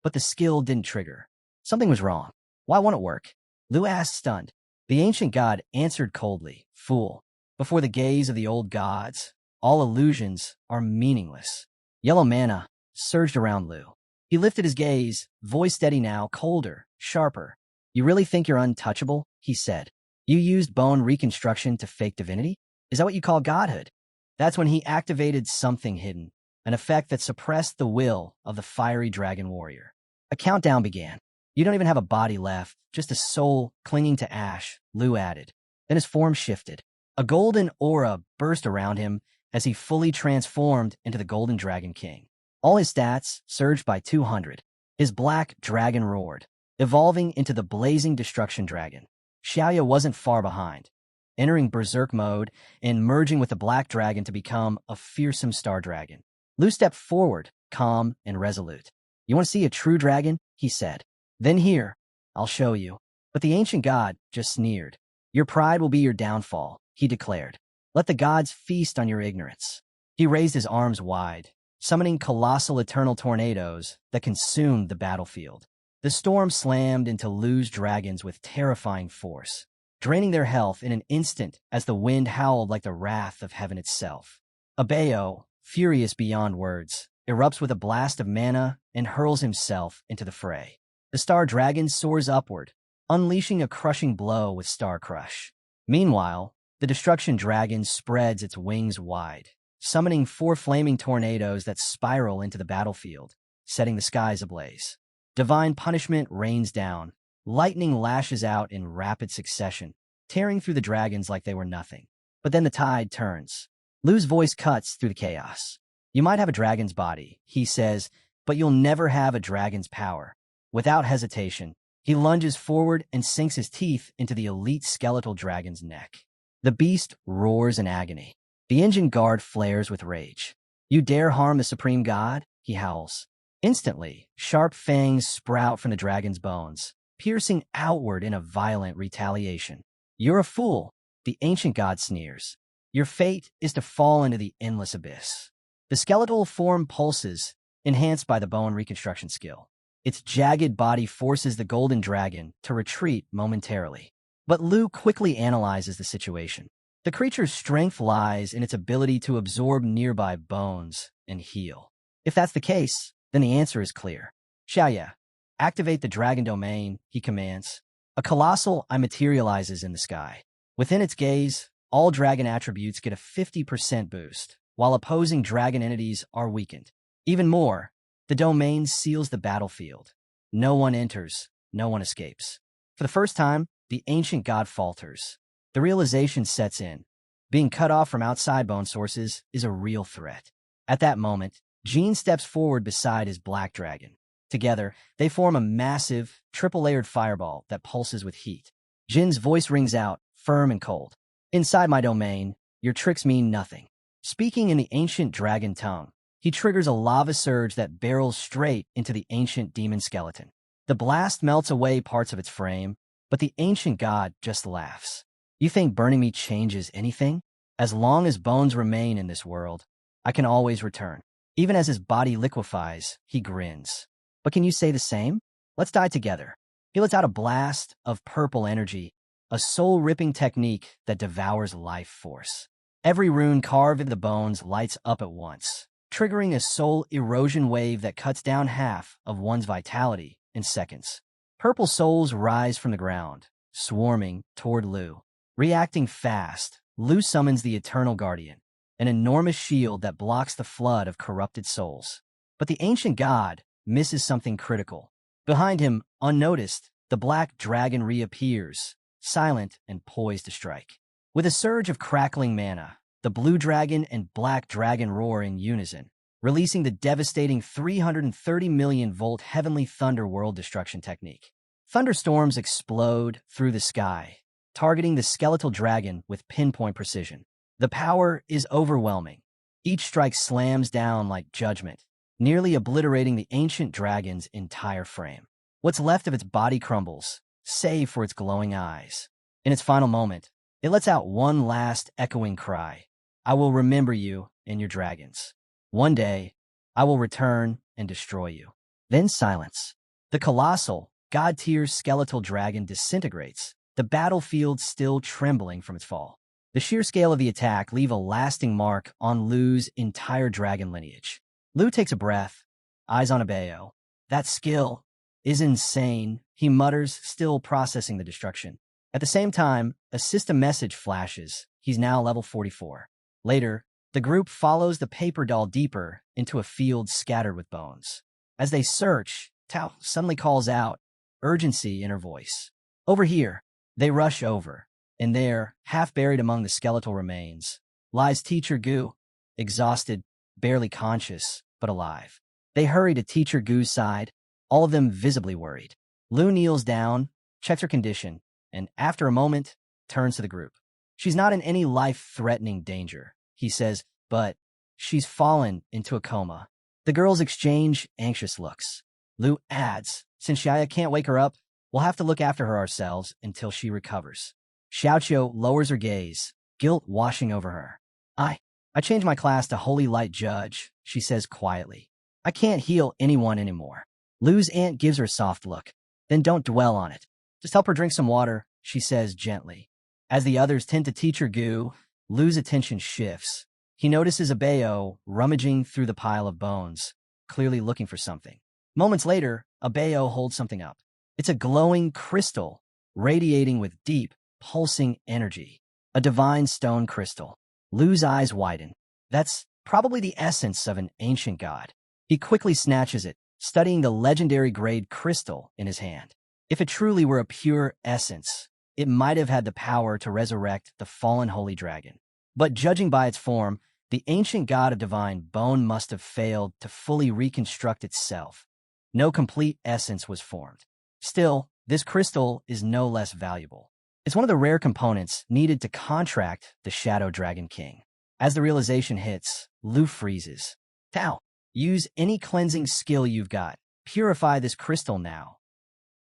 But the skill didn't trigger. Something was wrong. Why won't it work? Lu asked, stunned. The ancient god answered coldly, "Fool. Before the gaze of the old gods, all illusions are meaningless." Yellow mana surged around Lu. He lifted his gaze, voice steady now, colder, sharper. "You really think you're untouchable?" he said. "You used bone reconstruction to fake divinity? Is that what you call godhood?" That's when he activated something hidden, an effect that suppressed the will of the fiery dragon warrior. A countdown began. "You don't even have a body left, just a soul clinging to ash," Lu added. Then his form shifted. A golden aura burst around him as he fully transformed into the Golden Dragon King. All his stats surged by 200. His black dragon roared, evolving into the blazing destruction dragon. Xiaoya wasn't far behind, entering berserk mode and merging with the black dragon to become a fearsome star dragon. Lu stepped forward, calm and resolute. "You want to see a true dragon?" he said. "Then here, I'll show you." But the ancient god just sneered. "Your pride will be your downfall," he declared. "Let the gods feast on your ignorance." He raised his arms wide, summoning colossal eternal tornadoes that consumed the battlefield. The storm slammed into Lu's dragons with terrifying force, draining their health in an instant as the wind howled like the wrath of heaven itself. Abeo, furious beyond words, erupts with a blast of mana and hurls himself into the fray. The star dragon soars upward, unleashing a crushing blow with Star Crush. Meanwhile, the destruction dragon spreads its wings wide, summoning 4 flaming tornadoes that spiral into the battlefield, setting the skies ablaze. Divine punishment rains down. Lightning lashes out in rapid succession, tearing through the dragons like they were nothing. But then the tide turns. Lu's voice cuts through the chaos. "You might have a dragon's body," he says, "but you'll never have a dragon's power." Without hesitation, he lunges forward and sinks his teeth into the elite skeletal dragon's neck. The beast roars in agony. The engine guard flares with rage. "You dare harm the supreme god?" he howls. Instantly, sharp fangs sprout from the dragon's bones, piercing outward in a violent retaliation. "You're a fool," the ancient god sneers. "Your fate is to fall into the endless abyss." The skeletal form pulses, enhanced by the bone reconstruction skill. Its jagged body forces the golden dragon to retreat momentarily. But Lu quickly analyzes the situation. The creature's strength lies in its ability to absorb nearby bones and heal. If that's the case, then the answer is clear. "Xiaoya, activate the dragon domain," he commands. A colossal eye materializes in the sky. Within its gaze, all dragon attributes get a 50% boost, while opposing dragon entities are weakened. Even more, the domain seals the battlefield. No one enters, no one escapes. For the first time, the ancient god falters. The realization sets in. Being cut off from outside bone sources is a real threat. At that moment, Jean steps forward beside his black dragon. Together, they form a massive, triple-layered fireball that pulses with heat. Jin's voice rings out, firm and cold. "Inside my domain, your tricks mean nothing." Speaking in the ancient dragon tongue, he triggers a lava surge that barrels straight into the ancient demon skeleton. The blast melts away parts of its frame, But the ancient god just laughs. You think burning me changes anything? As long as bones remain in this world, I can always return. Even as his body liquefies, he grins. But can you say the same? Let's die together. He lets out a blast of purple energy, a soul-ripping technique that devours life force. Every rune carved in the bones lights up at once, triggering a soul erosion wave that cuts down half of one's vitality in seconds. Purple souls rise from the ground, swarming toward Lu. Reacting fast, Lu summons the Eternal Guardian, an enormous shield that blocks the flood of corrupted souls. But the ancient god misses something critical. Behind him, unnoticed, the black dragon reappears, silent and poised to strike. With a surge of crackling mana, the blue dragon and black dragon roar in unison, releasing the devastating 330 million volt heavenly thunder world destruction technique. Thunderstorms explode through the sky, targeting the skeletal dragon with pinpoint precision. The power is overwhelming. Each strike slams down like judgment, nearly obliterating the ancient dragon's entire frame. What's left of its body crumbles, save for its glowing eyes. In its final moment, it lets out one last echoing cry. I will remember you and your dragons. One day, I will return and destroy you. Then silence. The colossal, god-tier skeletal dragon disintegrates, the battlefield still trembling from its fall. The sheer scale of the attack leave a lasting mark on Lu's entire dragon lineage. Lu takes a breath, eyes on Abeo. That skill is insane, he mutters, still processing the destruction. At the same time, a system message flashes. He's now level 44. Later, the group follows the paper doll deeper into a field scattered with bones. As they search, Tao suddenly calls out, urgency in her voice. Over here. They rush over, and there, half buried among the skeletal remains, lies Teacher Gu, exhausted, barely conscious, but alive. They hurry to Teacher Gu's side, all of them visibly worried. Lu kneels down, checks her condition, and after a moment, turns to the group. She's not in any life-threatening danger, he says, but she's fallen into a coma. The girls exchange anxious looks. Lu adds, since Xiaya can't wake her up, we'll have to look after her ourselves until she recovers. Xiaoqiu lowers her gaze, guilt washing over her. I changed my class to Holy Light Judge, she says quietly. I can't heal anyone anymore. Lu's aunt gives her a soft look. Then don't dwell on it. Just help her drink some water, she says gently. As the others tend to Teacher Gu, Lu's attention shifts. He notices Abeo rummaging through the pile of bones, clearly looking for something. Moments later, Abeo holds something up. It's a glowing crystal, radiating with deep, pulsing energy. A divine stone crystal. Lu's eyes widen. That's probably the essence of an ancient god. He quickly snatches it, studying the legendary grade crystal in his hand. If it truly were a pure essence, it might have had the power to resurrect the fallen holy dragon. But judging by its form, the ancient god of divine bone must have failed to fully reconstruct itself. No complete essence was formed. Still, this crystal is no less valuable. It's one of the rare components needed to contract the Shadow Dragon King. As the realization hits, Lu freezes. Tao, use any cleansing skill you've got. Purify this crystal now.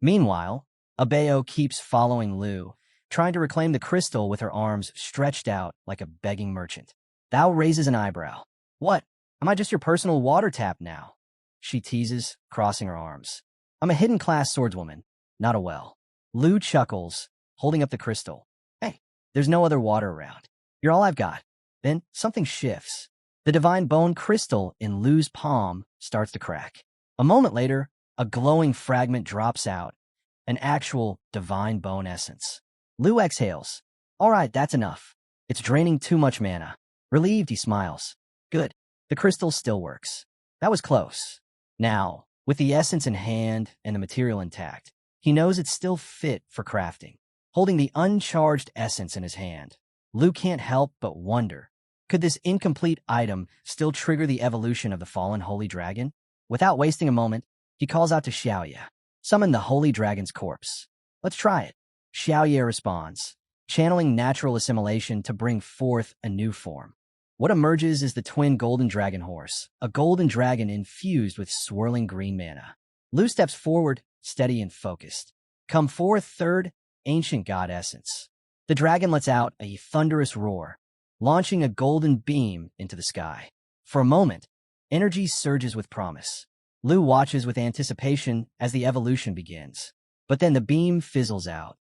Meanwhile, Abeo keeps following Lu, trying to reclaim the crystal with her arms stretched out like a begging merchant. Thou raises an eyebrow. What? Am I just your personal water tap now? She teases, crossing her arms. I'm a hidden class swordswoman, not a well. Lu chuckles, holding up the crystal. Hey, there's no other water around. You're all I've got. Then something shifts. The divine bone crystal in Lu's palm starts to crack. A moment later, a glowing fragment drops out, an actual divine bone essence. Lu exhales. All right, that's enough. It's draining too much mana. Relieved, he smiles. Good. The crystal still works. That was close. Now, with the essence in hand and the material intact, he knows it's still fit for crafting. Holding the uncharged essence in his hand, Lu can't help but wonder, could this incomplete item still trigger the evolution of the fallen holy dragon? Without wasting a moment, he calls out to Xiaoye. Summon the holy dragon's corpse. Let's try it. Xiaoye responds, channeling natural assimilation to bring forth a new form. What emerges is the twin golden dragon horse, a golden dragon infused with swirling green mana. Lu steps forward, steady and focused. Come forth, third ancient god essence. The dragon lets out a thunderous roar, launching a golden beam into the sky. For a moment, energy surges with promise. Lu watches with anticipation as the evolution begins. But then the beam fizzles out.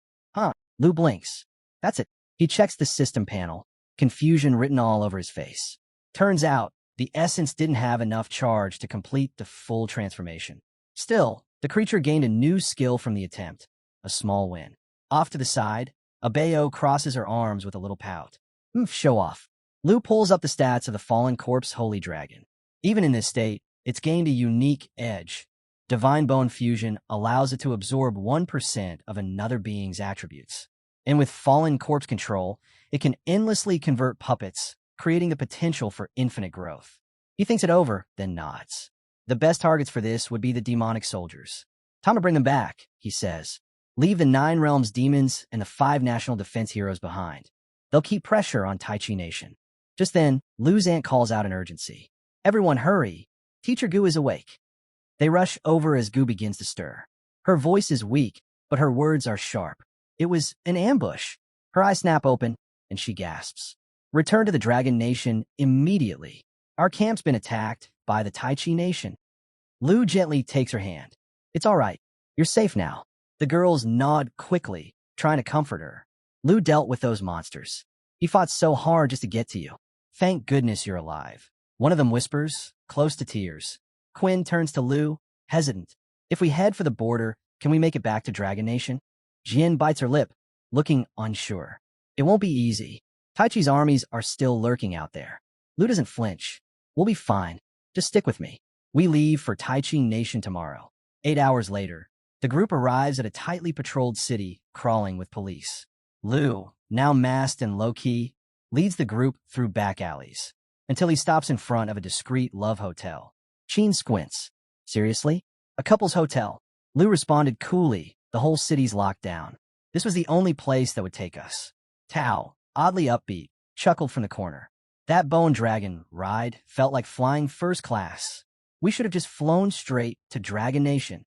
Lu blinks. That's it. He checks the system panel, confusion written all over his face. Turns out, the essence didn't have enough charge to complete the full transformation. Still, the creature gained a new skill from the attempt, a small win. Off to the side, Abayo crosses her arms with a little pout. Show off. Lu pulls up the stats of the fallen corpse holy dragon. Even in this state, it's gained a unique edge. Divine Bone Fusion allows it to absorb 1% of another being's attributes. And with fallen corpse control, it can endlessly convert puppets, creating the potential for infinite growth. He thinks it over, then nods. The best targets for this would be the demonic soldiers. Time to bring them back, he says. Leave the 9 realms demons and the 5 national defense heroes behind. They'll keep pressure on Taichi Nation. Just then, Lu's aunt calls out in urgency. Everyone hurry. Teacher Gu is awake. They rush over as Gu begins to stir. Her voice is weak, but her words are sharp. It was an ambush. Her eyes snap open, and she gasps. Return to the Dragon Nation immediately. Our camp's been attacked by the Taichi Nation. Lu gently takes her hand. It's all right. You're safe now. The girls nod quickly, trying to comfort her. Lu dealt with those monsters. He fought so hard just to get to you. Thank goodness you're alive. One of them whispers, close to tears. Quinn turns to Lu, hesitant. If we head for the border, can we make it back to Dragon Nation? Jian bites her lip, looking unsure. It won't be easy. Taichi's armies are still lurking out there. Lu doesn't flinch. We'll be fine. Just stick with me. We leave for Taichi Nation tomorrow. 8 hours later, the group arrives at a tightly patrolled city crawling with police. Lu, now masked and low-key, leads the group through back alleys until he stops in front of a discreet love hotel. Sheen squints. Seriously? A couple's hotel? Lu responded coolly. The whole city's locked down. This was the only place that would take us. Tao, oddly upbeat, chuckled from the corner. That bone dragon ride felt like flying first class. We should have just flown straight to Dragon Nation.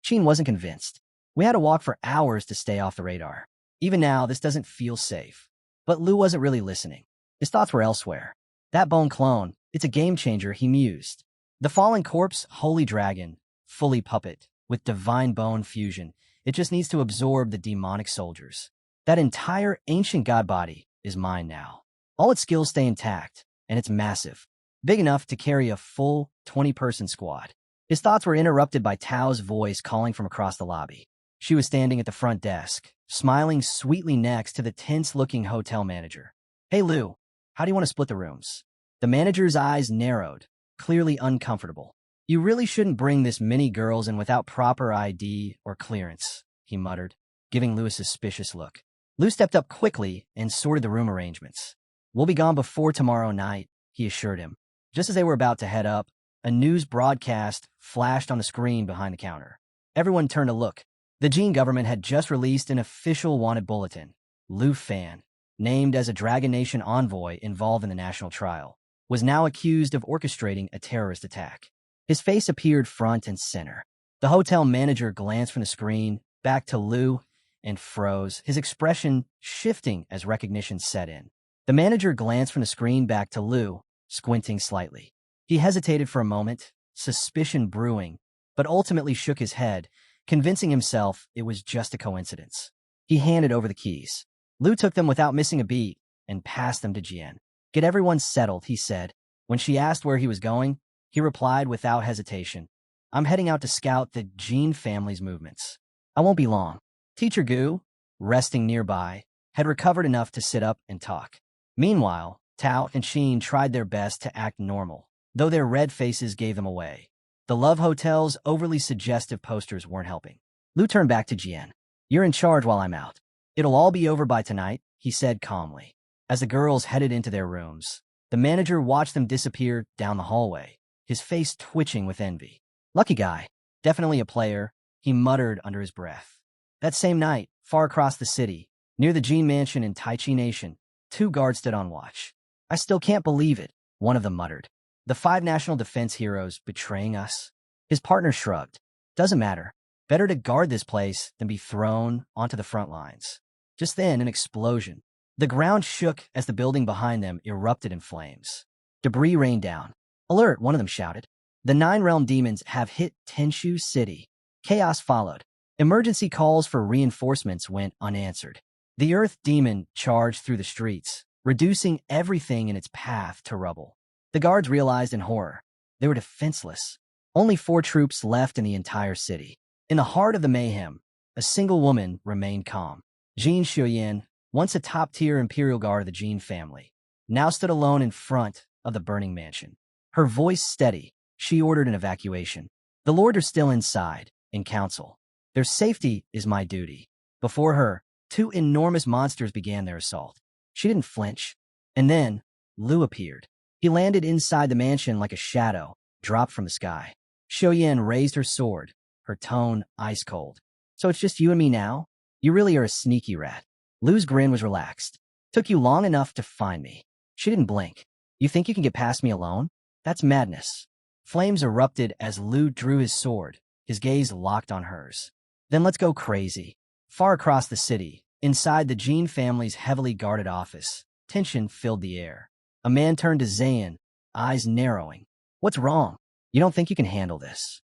Sheen wasn't convinced. We had to walk for hours to stay off the radar. Even now, this doesn't feel safe. But Lu wasn't really listening. His thoughts were elsewhere. That bone clone, it's a game changer, he mused. The fallen corpse, holy dragon, fully puppet, with divine bone fusion. It just needs to absorb the demonic soldiers. That entire ancient god body is mine now. All its skills stay intact, and it's massive. Big enough to carry a full 20-person squad. His thoughts were interrupted by Tao's voice calling from across the lobby. She was standing at the front desk, smiling sweetly next to the tense-looking hotel manager. Hey, Lu, how do you want to split the rooms? The manager's eyes narrowed, clearly uncomfortable. You really shouldn't bring this many girls in without proper ID or clearance, he muttered, giving Lu a suspicious look. Lu stepped up quickly and sorted the room arrangements. We'll be gone before tomorrow night, he assured him. Just as they were about to head up, a news broadcast flashed on the screen behind the counter. Everyone turned to look. The Jin government had just released an official wanted bulletin. Lu Fan, named as a Dragon Nation envoy involved in the national trial, was now accused of orchestrating a terrorist attack. His face appeared front and center. The hotel manager glanced from the screen back to Lu and froze, his expression shifting as recognition set in. The manager glanced from the screen back to Lu, squinting slightly. He hesitated for a moment, suspicion brewing, but ultimately shook his head, convincing himself it was just a coincidence. He handed over the keys. Lu took them without missing a beat and passed them to Jian. Get everyone settled, he said. When she asked where he was going, he replied without hesitation. I'm heading out to scout the Jin family's movements. I won't be long. Teacher Gu, resting nearby, had recovered enough to sit up and talk. Meanwhile, Tao and Sheen tried their best to act normal, though their red faces gave them away. The Love Hotel's overly suggestive posters weren't helping. Lu turned back to Jian. You're in charge while I'm out. It'll all be over by tonight, he said calmly. As the girls headed into their rooms, the manager watched them disappear down the hallway, his face twitching with envy. Lucky guy. Definitely a player, he muttered under his breath. That same night, far across the city, near the Jin mansion in Taichi Nation, 2 guards stood on watch. I still can't believe it, one of them muttered. The 5 national defense heroes betraying us? His partner shrugged. Doesn't matter. Better to guard this place than be thrown onto the front lines. Just then, an explosion. The ground shook as the building behind them erupted in flames. Debris rained down. "Alert," one of them shouted. "The Nine-Realm demons have hit Tenshu City." Chaos followed. Emergency calls for reinforcements went unanswered. The Earth Demon charged through the streets, reducing everything in its path to rubble. The guards realized in horror. They were defenseless. Only 4 troops left in the entire city. In the heart of the mayhem, a single woman remained calm. Jin Shuyan, once a top-tier imperial guard of the Jin family, now stood alone in front of the burning mansion. Her voice steady, she ordered an evacuation. "The Lord are still inside, in council. Their safety is my duty." Before her, 2 enormous monsters began their assault. She didn't flinch. And then, Lu appeared. He landed inside the mansion like a shadow, dropped from the sky. Xiaoyan raised her sword, her tone ice-cold. "So it's just you and me now? You really are a sneaky rat." Lu's grin was relaxed. "Took you long enough to find me." She didn't blink. "You think you can get past me alone? That's madness." Flames erupted as Lu drew his sword, his gaze locked on hers. "Then let's go crazy." Far across the city, inside the Jin family's heavily guarded office, tension filled the air. A man turned to Zayn, eyes narrowing. "What's wrong? You don't think you can handle this?"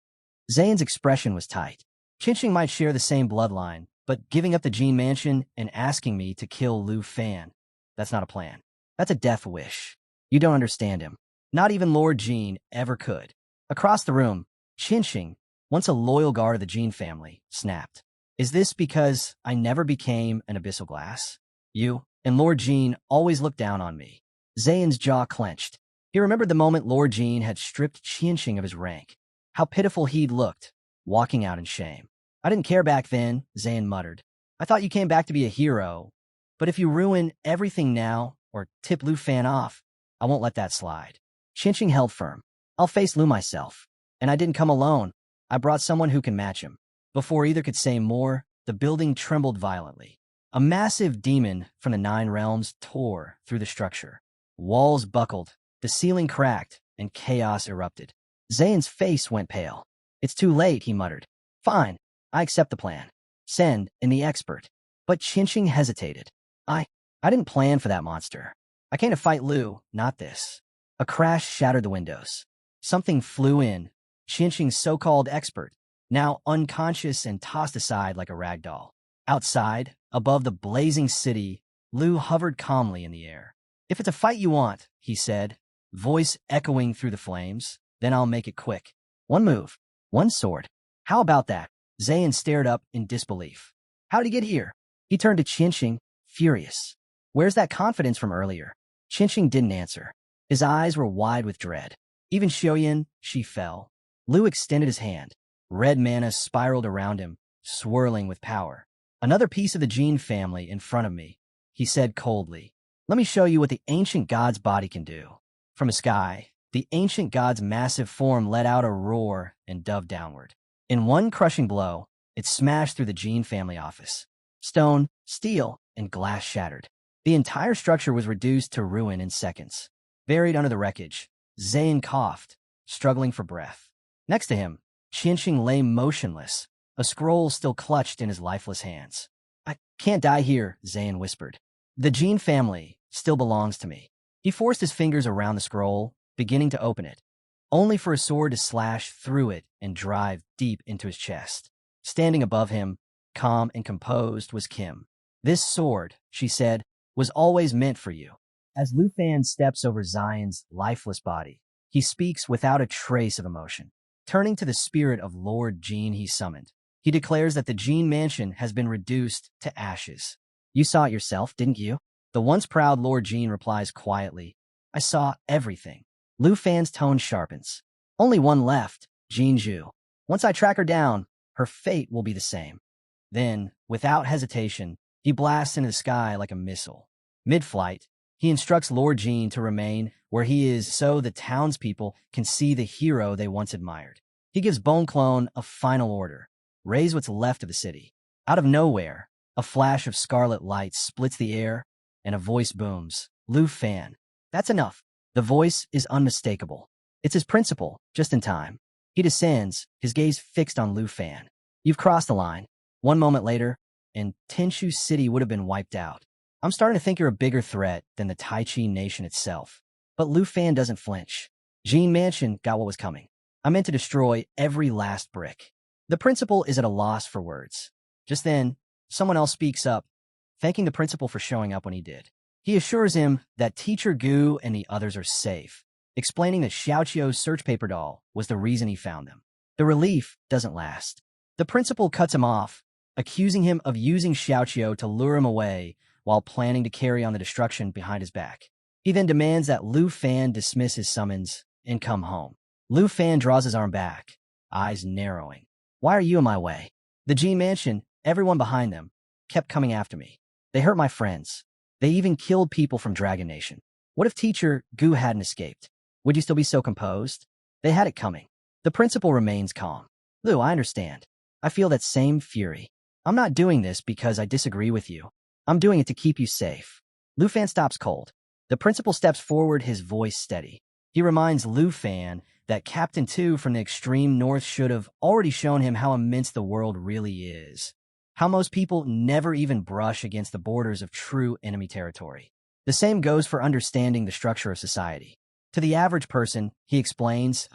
Zayn's expression was tight. "Qinsheng might share the same bloodline, but giving up the Jin mansion and asking me to kill Lu Fan, that's not a plan. That's a death wish. You don't understand him. Not even Lord Jin ever could." Across the room, Qinsheng, once a loyal guard of the Jin family, snapped. "Is this because I never became an abyssal glass? You and Lord Jin always looked down on me." Zayn's jaw clenched. He remembered the moment Lord Jin had stripped Qinsheng of his rank. How pitiful he'd looked, walking out in shame. "I didn't care back then," Zayn muttered. "I thought you came back to be a hero. But if you ruin everything now, or tip Lu Fan off, I won't let that slide." Qinsheng held firm. "I'll face Lu myself. And I didn't come alone. I brought someone who can match him." Before either could say more, the building trembled violently. A massive demon from the 9 realms tore through the structure. Walls buckled, the ceiling cracked, and chaos erupted. Zayn's face went pale. "It's too late," he muttered. "Fine, I accept the plan. Send in the expert." But Qinsheng hesitated. I didn't plan for that monster. I came to fight Lu, not this." A crash shattered the windows. Something flew in. Qinsheng's so-called expert, now unconscious and tossed aside like a rag doll. Outside, above the blazing city, Lu hovered calmly in the air. "If it's a fight you want," he said, voice echoing through the flames, "then I'll make it quick. 1 move, 1 sword. How about that?" Zayn stared up in disbelief. "How'd he get here?" He turned to Qinsheng, furious. "Where's that confidence from earlier?" Qinsheng didn't answer. His eyes were wide with dread. Even Xiaoyan, she fell. Lu extended his hand. Red mana spiraled around him, swirling with power. "Another piece of the Jin family in front of me," he said coldly. "Let me show you what the ancient god's body can do." From the sky, the ancient god's massive form let out a roar and dove downward. In one crushing blow, it smashed through the Jin family office. Stone, steel, and glass shattered. The entire structure was reduced to ruin in seconds. Buried under the wreckage, Zayn coughed, struggling for breath. Next to him, Qinsheng lay motionless, a scroll still clutched in his lifeless hands. "I can't die here," Zayn whispered. "The Jin family still belongs to me." He forced his fingers around the scroll, beginning to open it, only for a sword to slash through it and drive deep into his chest. Standing above him, calm and composed, was Kim. "This sword," she said, "was always meant for you." As Lu Fan steps over Zion's lifeless body, he speaks without a trace of emotion. Turning to the spirit of Lord Jin he summoned, he declares that the Jin mansion has been reduced to ashes. "You saw it yourself, didn't you?" The once proud Lord Jin replies quietly, "I saw everything." Lu Fan's tone sharpens. "Only one left, Jin Zhu. Once I track her down, her fate will be the same." Then, without hesitation, he blasts into the sky like a missile. Mid-flight, he instructs Lord Jin to remain where he is so the townspeople can see the hero they once admired. He gives Bone Clone a final order: raise what's left of the city. Out of nowhere, a flash of scarlet light splits the air, and a voice booms. "Lu Fan." That's enough. The voice is unmistakable. It's his principal, just in time. He descends, his gaze fixed on Lu Fan. You've crossed the line. One moment later, and Tenshu City would have been wiped out. I'm starting to think you're a bigger threat than the Tai Chi nation itself. But Lu Fan doesn't flinch. Jean Mansion got what was coming. I meant to destroy every last brick. The principal is at a loss for words. Just then, someone else speaks up, thanking the principal for showing up when he did. He assures him that Teacher Gu and the others are safe, explaining that Xiaoqiu's search paper doll was the reason he found them. The relief doesn't last. The principal cuts him off, accusing him of using Xiaoqiu to lure him away while planning to carry on the destruction behind his back. He then demands that Lu Fan dismiss his summons and come home. Lu Fan draws his arm back, eyes narrowing. Why are you in my way? The G Mansion, everyone behind them, kept coming after me. They hurt my friends. They even killed people from Dragon Nation. What if Teacher Gu hadn't escaped? Would you still be so composed? They had it coming. The principal remains calm. Lu, I understand. I feel that same fury. I'm not doing this because I disagree with you. I'm doing it to keep you safe. Lu Fan stops cold. The principal steps forward, his voice steady. He reminds Lu Fan that Captain 2 from the extreme north should have already shown him how immense the world really is. How most people never even brush against the borders of true enemy territory. The same goes for understanding the structure of society. To the average person, he explains,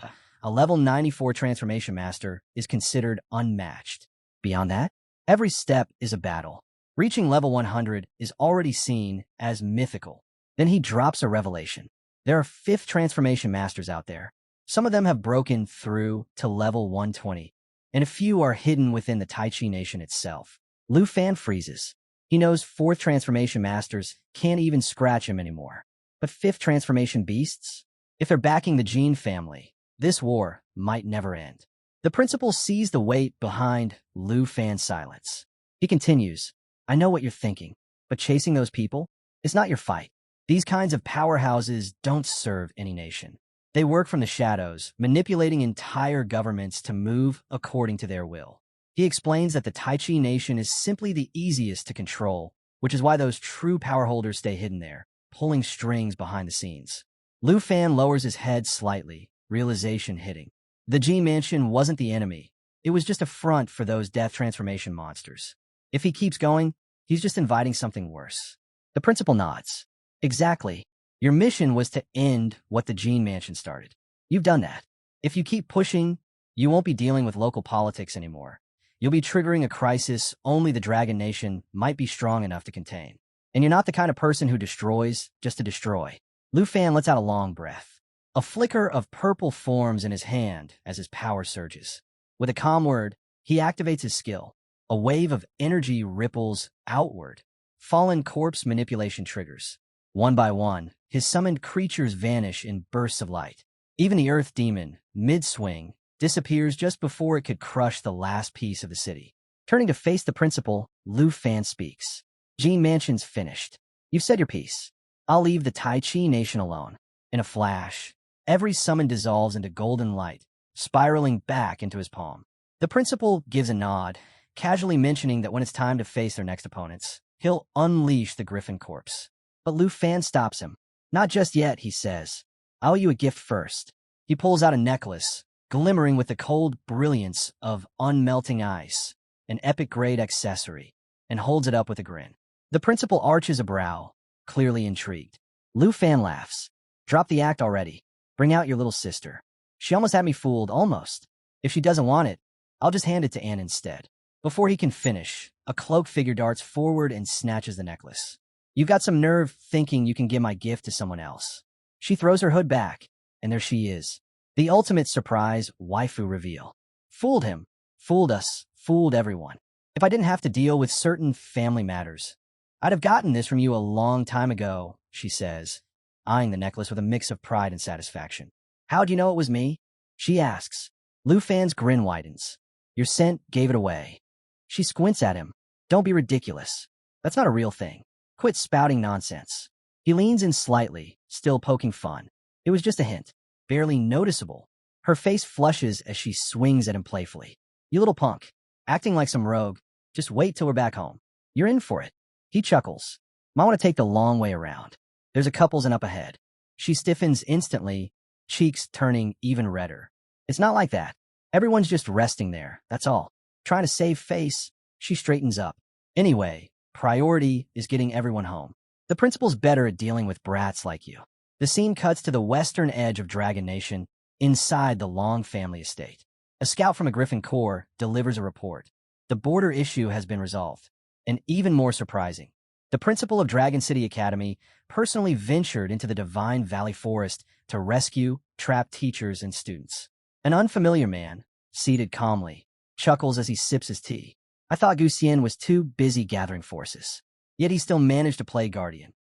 a level 94 transformation master is considered unmatched. Beyond that, every step is a battle. Reaching level 100 is already seen as mythical. Then he drops a revelation. There are 5th transformation masters out there. Some of them have broken through to level 120, and a few are hidden within the Tai Chi nation itself. Lu Fan freezes. He knows 4th transformation masters can't even scratch him anymore. But 5th transformation beasts? If they're backing the Jean family, this war might never end. The principal sees the weight behind Lu Fan's silence. He continues, I know what you're thinking, but chasing those people is not your fight. These kinds of powerhouses don't serve any nation. They work from the shadows, manipulating entire governments to move according to their will. He explains that the Tai Chi nation is simply the easiest to control, which is why those true power holders stay hidden there, pulling strings behind the scenes. Lu Fan lowers his head slightly, realization hitting. The G Mansion wasn't the enemy. It was just a front for those death transformation monsters. If he keeps going, he's just inviting something worse. The principal nods. Exactly. Your mission was to end what the Gene Mansion started. You've done that. If you keep pushing, you won't be dealing with local politics anymore. You'll be triggering a crisis only the Dragon Nation might be strong enough to contain. And you're not the kind of person who destroys just to destroy. Lu Fan lets out a long breath. A flicker of purple forms in his hand as his power surges. With a calm word, he activates his skill. A wave of energy ripples outward. Fallen corpse manipulation triggers. One by one, his summoned creatures vanish in bursts of light. Even the Earth Demon, mid-swing, disappears just before it could crush the last piece of the city. Turning to face the principal, Lu Fan speaks. Gene Mansion's finished. You've said your piece. I'll leave the Tai Chi nation alone. In a flash, every summon dissolves into golden light, spiraling back into his palm. The principal gives a nod, casually mentioning that when it's time to face their next opponents, he'll unleash the Griffin Corpse. But Lu Fan stops him. Not just yet, he says. I owe you a gift first. He pulls out a necklace, glimmering with the cold brilliance of unmelting ice, an epic-grade accessory, and holds it up with a grin. The principal arches a brow, clearly intrigued. Lu Fan laughs. Drop the act already. Bring out your little sister. She almost had me fooled, almost. If she doesn't want it, I'll just hand it to Anne instead. Before he can finish, a cloaked figure darts forward and snatches the necklace. You've got some nerve thinking you can give my gift to someone else. She throws her hood back, and there she is. The ultimate surprise waifu reveal. Fooled him. Fooled us. Fooled everyone. If I didn't have to deal with certain family matters, I'd have gotten this from you a long time ago, she says, eyeing the necklace with a mix of pride and satisfaction. How'd you know it was me? She asks. Lu Fan's grin widens. Your scent gave it away. She squints at him. Don't be ridiculous. That's not a real thing. Quit spouting nonsense. He leans in slightly, still poking fun. It was just a hint, barely noticeable. Her face flushes as she swings at him playfully. You little punk, acting like some rogue. Just wait till we're back home. You're in for it. He chuckles. Might want to take the long way around. There's a couple's and up ahead. She stiffens instantly, cheeks turning even redder. It's not like that. Everyone's just resting there, that's all. Trying to save face, she straightens up. Anyway, priority is getting everyone home. The principal's better at dealing with brats like you. The scene cuts to the western edge of Dragon Nation, inside the Long family estate. A scout from a Griffin Corps delivers a report. The border issue has been resolved. And even more surprising, the principal of Dragon City Academy personally ventured into the Divine Valley Forest to rescue trapped teachers and students. An unfamiliar man, seated calmly, chuckles as he sips his tea. I thought Gu Xian was too busy gathering forces. Yet he still managed to play guardian.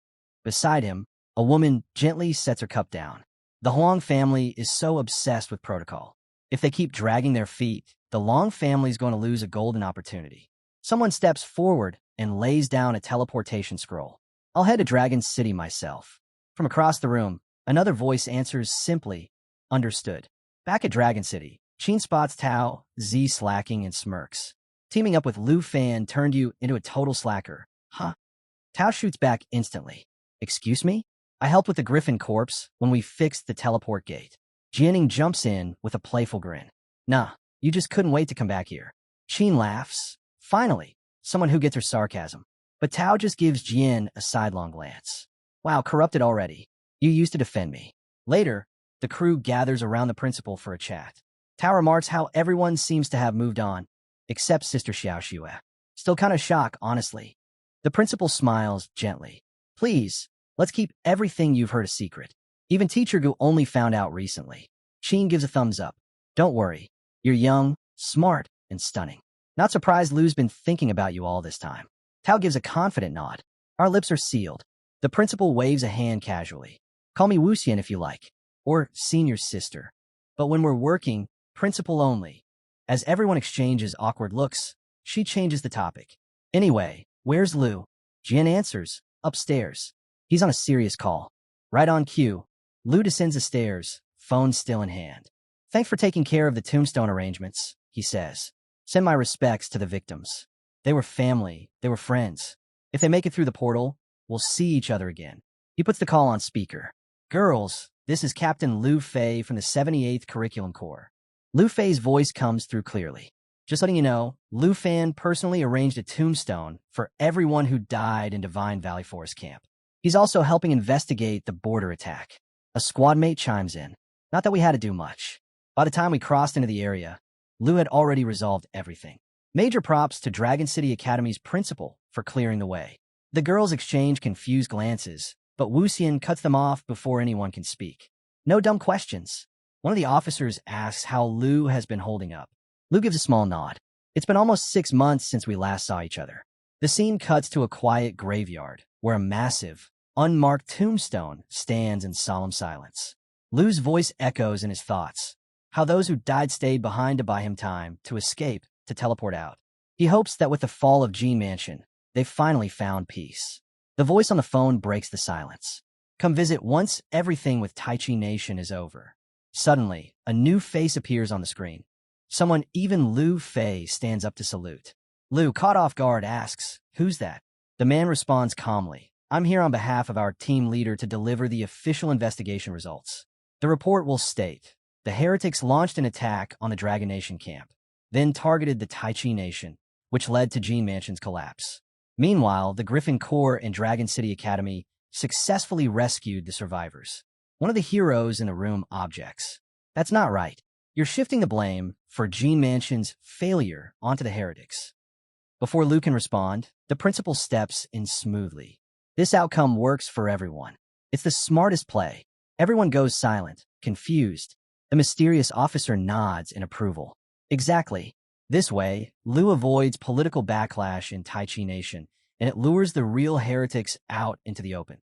Beside him, a woman gently sets her cup down. The Huang family is so obsessed with protocol. If they keep dragging their feet, the Long family is going to lose a golden opportunity. Someone steps forward and lays down a teleportation scroll. I'll head to Dragon City myself. From across the room, another voice answers simply, understood. Back at Dragon City, Qin spots Tao, Z slacking and smirks. Teaming up with Lu Fan turned you into a total slacker. Huh? Tao shoots back instantly. Excuse me? I helped with the Griffin corpse when we fixed the teleport gate. Jianing jumps in with a playful grin. Nah, you just couldn't wait to come back here. Qin laughs. Finally, someone who gets her sarcasm. But Tao just gives Jian a sidelong glance. Wow, corrupted already. You used to defend me. Later, the crew gathers around the principal for a chat. Tao remarks how everyone seems to have moved on, except Sister Xiaoxue. Still kind of shocked, honestly. The principal smiles gently. Please, let's keep everything you've heard a secret. Even Teacher Gu only found out recently. Qin gives a thumbs up. Don't worry. You're young, smart, and stunning. Not surprised Lu's been thinking about you all this time. Tao gives a confident nod. Our lips are sealed. The principal waves a hand casually. Call me Wuxian if you like. Or senior sister. But when we're working, principal only. As everyone exchanges awkward looks, she changes the topic. Anyway, where's Lu? Jian answers, upstairs. He's on a serious call. Right on cue, Lu descends the stairs, phone still in hand. Thanks for taking care of the tombstone arrangements, he says. Send my respects to the victims. They were family, they were friends. If they make it through the portal, we'll see each other again. He puts the call on speaker. Girls, this is Captain Lu Fei from the 78th Curriculum Corps. Lu Fei's voice comes through clearly. Just letting you know, Lu Fan personally arranged a tombstone for everyone who died in Divine Valley Forest Camp. He's also helping investigate the border attack. A squad mate chimes in. Not that we had to do much. By the time we crossed into the area, Lu had already resolved everything. Major props to Dragon City Academy's principal for clearing the way. The girls exchange confused glances, but Wuxian cuts them off before anyone can speak. No dumb questions. One of the officers asks how Lu has been holding up. Lu gives a small nod. It's been almost 6 months since we last saw each other. The scene cuts to a quiet graveyard, where a massive, unmarked tombstone stands in solemn silence. Lu's voice echoes in his thoughts. How those who died stayed behind to buy him time, to escape, to teleport out. He hopes that with the fall of G Mansion, they've finally found peace. The voice on the phone breaks the silence. Come visit once everything with Taichi Nation is over. Suddenly, a new face appears on the screen. Someone even Lu Fei stands up to salute. Lu, caught off guard, asks, "Who's that?" The man responds calmly, "I'm here on behalf of our team leader to deliver the official investigation results. The report will state, the heretics launched an attack on the Dragon Nation camp, then targeted the Taichi Nation, which led to Gene Mansion's collapse. Meanwhile, the Griffin Corps and Dragon City Academy successfully rescued the survivors." One of the heroes in the room objects. "That's not right. You're shifting the blame for Gene Mansion's failure onto the heretics." Before Lu can respond, the principal steps in smoothly. This outcome works for everyone. It's the smartest play. Everyone goes silent, confused. The mysterious officer nods in approval. Exactly. This way, Lu avoids political backlash in Taichi Nation, and it lures the real heretics out into the open.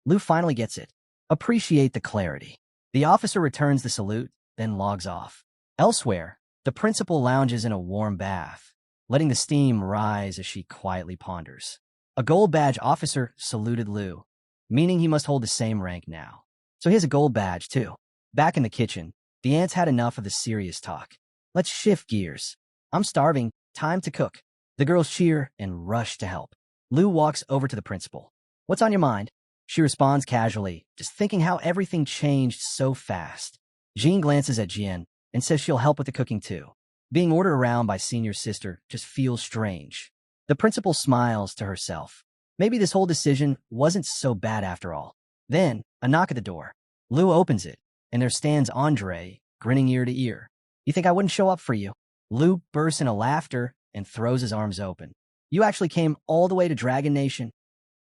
Lu finally gets it. Appreciate the clarity. The officer returns the salute, then logs off. Elsewhere, the principal lounges in a warm bath, letting the steam rise as she quietly ponders. A gold badge officer saluted Lu, meaning he must hold the same rank now. So he has a gold badge, too. Back in the kitchen, the ants had enough of the serious talk. Let's shift gears. I'm starving. Time to cook. The girls cheer and rush to help. Lu walks over to the principal. What's on your mind? She responds casually, just thinking how everything changed so fast. Jean glances at Jian and says she'll help with the cooking too. Being ordered around by senior sister just feels strange. The principal smiles to herself. Maybe this whole decision wasn't so bad after all. Then, a knock at the door. Lou opens it, and there stands Andre, grinning ear to ear. You think I wouldn't show up for you? Lou bursts into laughter and throws his arms open. You actually came all the way to Dragon Nation?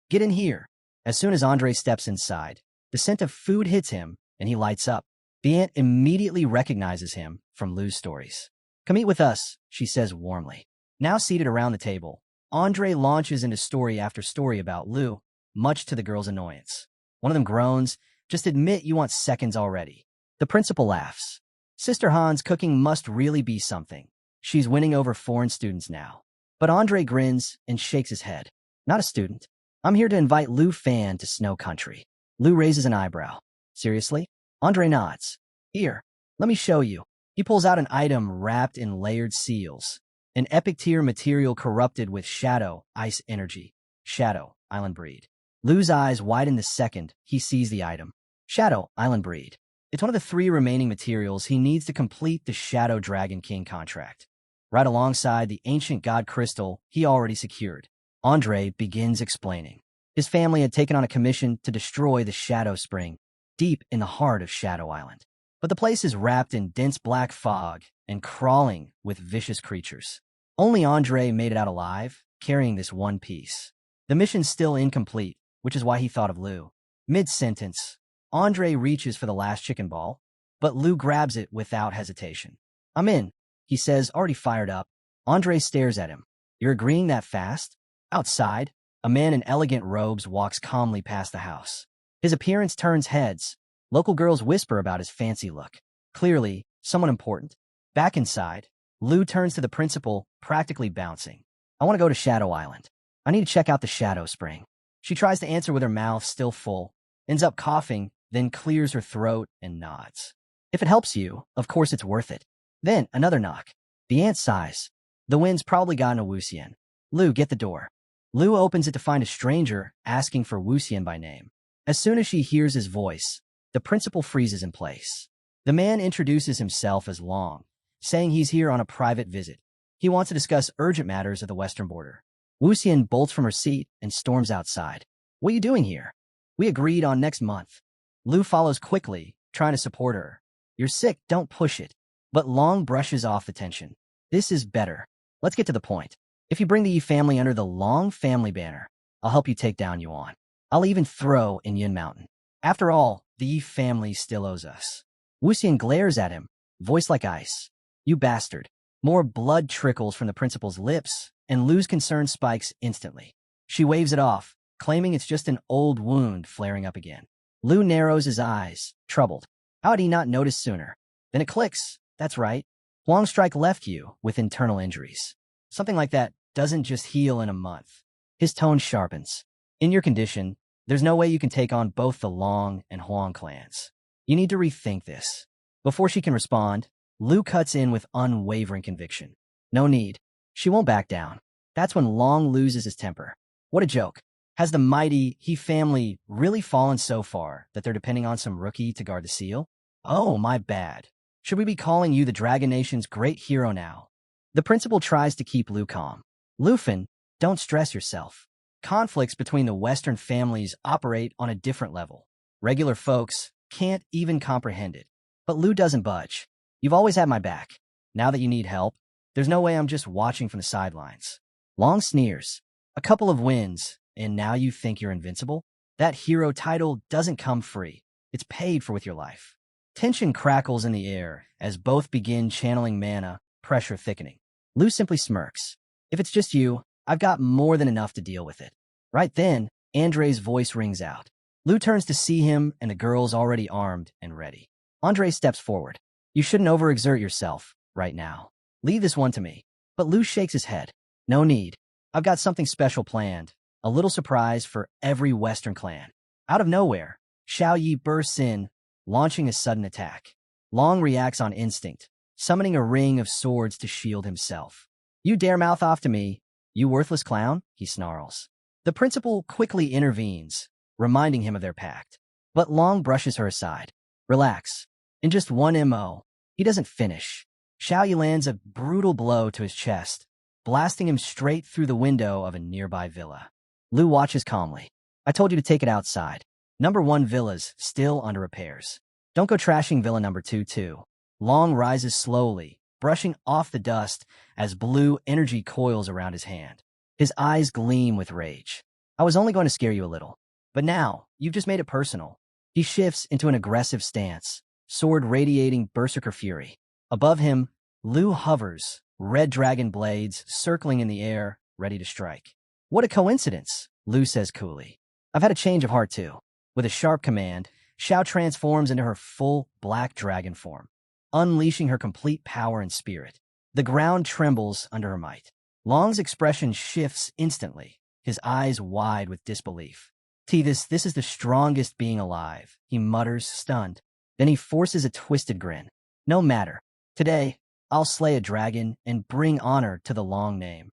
Get in here. As soon as Andre steps inside, the scent of food hits him, and he lights up. The aunt immediately recognizes him from Lou's stories. Come eat with us, she says warmly. Now seated around the table, Andre launches into story after story about Lou, much to the girl's annoyance. One of them groans, just admit you want seconds already. The principal laughs. Sister Han's cooking must really be something. She's winning over foreign students now. But Andre grins and shakes his head. Not a student. I'm here to invite Lou Fan to Snow Country. Lou raises an eyebrow. Seriously? Andre nods. Here, let me show you. He pulls out an item wrapped in layered seals. An epic tier material corrupted with shadow, ice energy. Shadow, island breed. Lou's eyes widen the second he sees the item. Shadow, island breed. It's one of the 3 remaining materials he needs to complete the Shadow Dragon King contract. Right alongside the ancient god crystal he already secured. Andre begins explaining. His family had taken on a commission to destroy the Shadow Spring, deep in the heart of Shadow Island. But the place is wrapped in dense black fog and crawling with vicious creatures. Only Andre made it out alive, carrying this one piece. The mission's still incomplete, which is why he thought of Lou. Mid-sentence, Andre reaches for the last chicken ball, but Lou grabs it without hesitation. I'm in, he says, already fired up. Andre stares at him. You're agreeing that fast? Outside, a man in elegant robes walks calmly past the house. His appearance turns heads. Local girls whisper about his fancy look. Clearly, someone important. Back inside, Lou turns to the principal, practically bouncing. I want to go to Shadow Island. I need to check out the Shadow Spring. She tries to answer with her mouth still full, ends up coughing, then clears her throat and nods. If it helps you, of course it's worth it. Then, another knock. The aunt sighs. The wind's probably gotten a Wuxian. Lou, get the door. Lou opens it to find a stranger asking for Wuxian by name. As soon as she hears his voice, the principal freezes in place. The man introduces himself as Long, saying he's here on a private visit. He wants to discuss urgent matters of the western border. Wuxian bolts from her seat and storms outside. What are you doing here? We agreed on next month. Lou follows quickly, trying to support her. You're sick, don't push it. But Long brushes off the tension. This is better. Let's get to the point. If you bring the Yi family under the Long family banner, I'll help you take down Yuan. I'll even throw in Yin Mountain. After all, the Yi family still owes us. Wuxian glares at him, voice like ice. You bastard. More blood trickles from the principal's lips, and Lou's concern spikes instantly. She waves it off, claiming it's just an old wound flaring up again. Lou narrows his eyes, troubled. How had he not noticed sooner? Then it clicks. That's right. Huang Strike left you with internal injuries. Something like that doesn't just heal in a month. His tone sharpens. In your condition, there's no way you can take on both the Long and Huang clans. You need to rethink this. Before she can respond, Lou cuts in with unwavering conviction. No need. She won't back down. That's when Long loses his temper. What a joke. Has the mighty He family really fallen so far that they're depending on some rookie to guard the seal? Oh, my bad. Should we be calling you the Dragon Nation's great hero now? The principal tries to keep Lou calm. Lufin, don't stress yourself. Conflicts between the Western families operate on a different level. Regular folks can't even comprehend it. But Lou doesn't budge. You've always had my back. Now that you need help, there's no way I'm just watching from the sidelines. Long sneers. A couple of wins, and now you think you're invincible? That hero title doesn't come free. It's paid for with your life. Tension crackles in the air as both begin channeling mana, pressure thickening. Lou simply smirks. If it's just you, I've got more than enough to deal with it. Right then, Andre's voice rings out. Lou turns to see him and the girl's already armed and ready. Andre steps forward. You shouldn't overexert yourself right now. Leave this one to me. But Lou shakes his head. No need. I've got something special planned. A little surprise for every Western clan. Out of nowhere, Xiao Yi bursts in, launching a sudden attack. Long reacts on instinct, summoning a ring of swords to shield himself. You dare mouth off to me, you worthless clown, he snarls. The principal quickly intervenes, reminding him of their pact. But Long brushes her aside. Relax. In just one MO, he doesn't finish. Xiaoyi lands a brutal blow to his chest, blasting him straight through the window of a nearby villa. Lu watches calmly. I told you to take it outside. Number 1 villa's still under repairs. Don't go trashing villa number 2 too. Long rises slowly, brushing off the dust as blue energy coils around his hand. His eyes gleam with rage. I was only going to scare you a little. But now, you've just made it personal. He shifts into an aggressive stance, sword radiating berserker fury. Above him, Lu hovers, red dragon blades circling in the air, ready to strike. What a coincidence, Lu says coolly. I've had a change of heart too. With a sharp command, Xiao transforms into her full black dragon form, unleashing her complete power and spirit. The ground trembles under her might. Long's expression shifts instantly, his eyes wide with disbelief. This is the strongest being alive, he mutters, stunned. Then he forces a twisted grin. No matter. Today, I'll slay a dragon and bring honor to the Long name.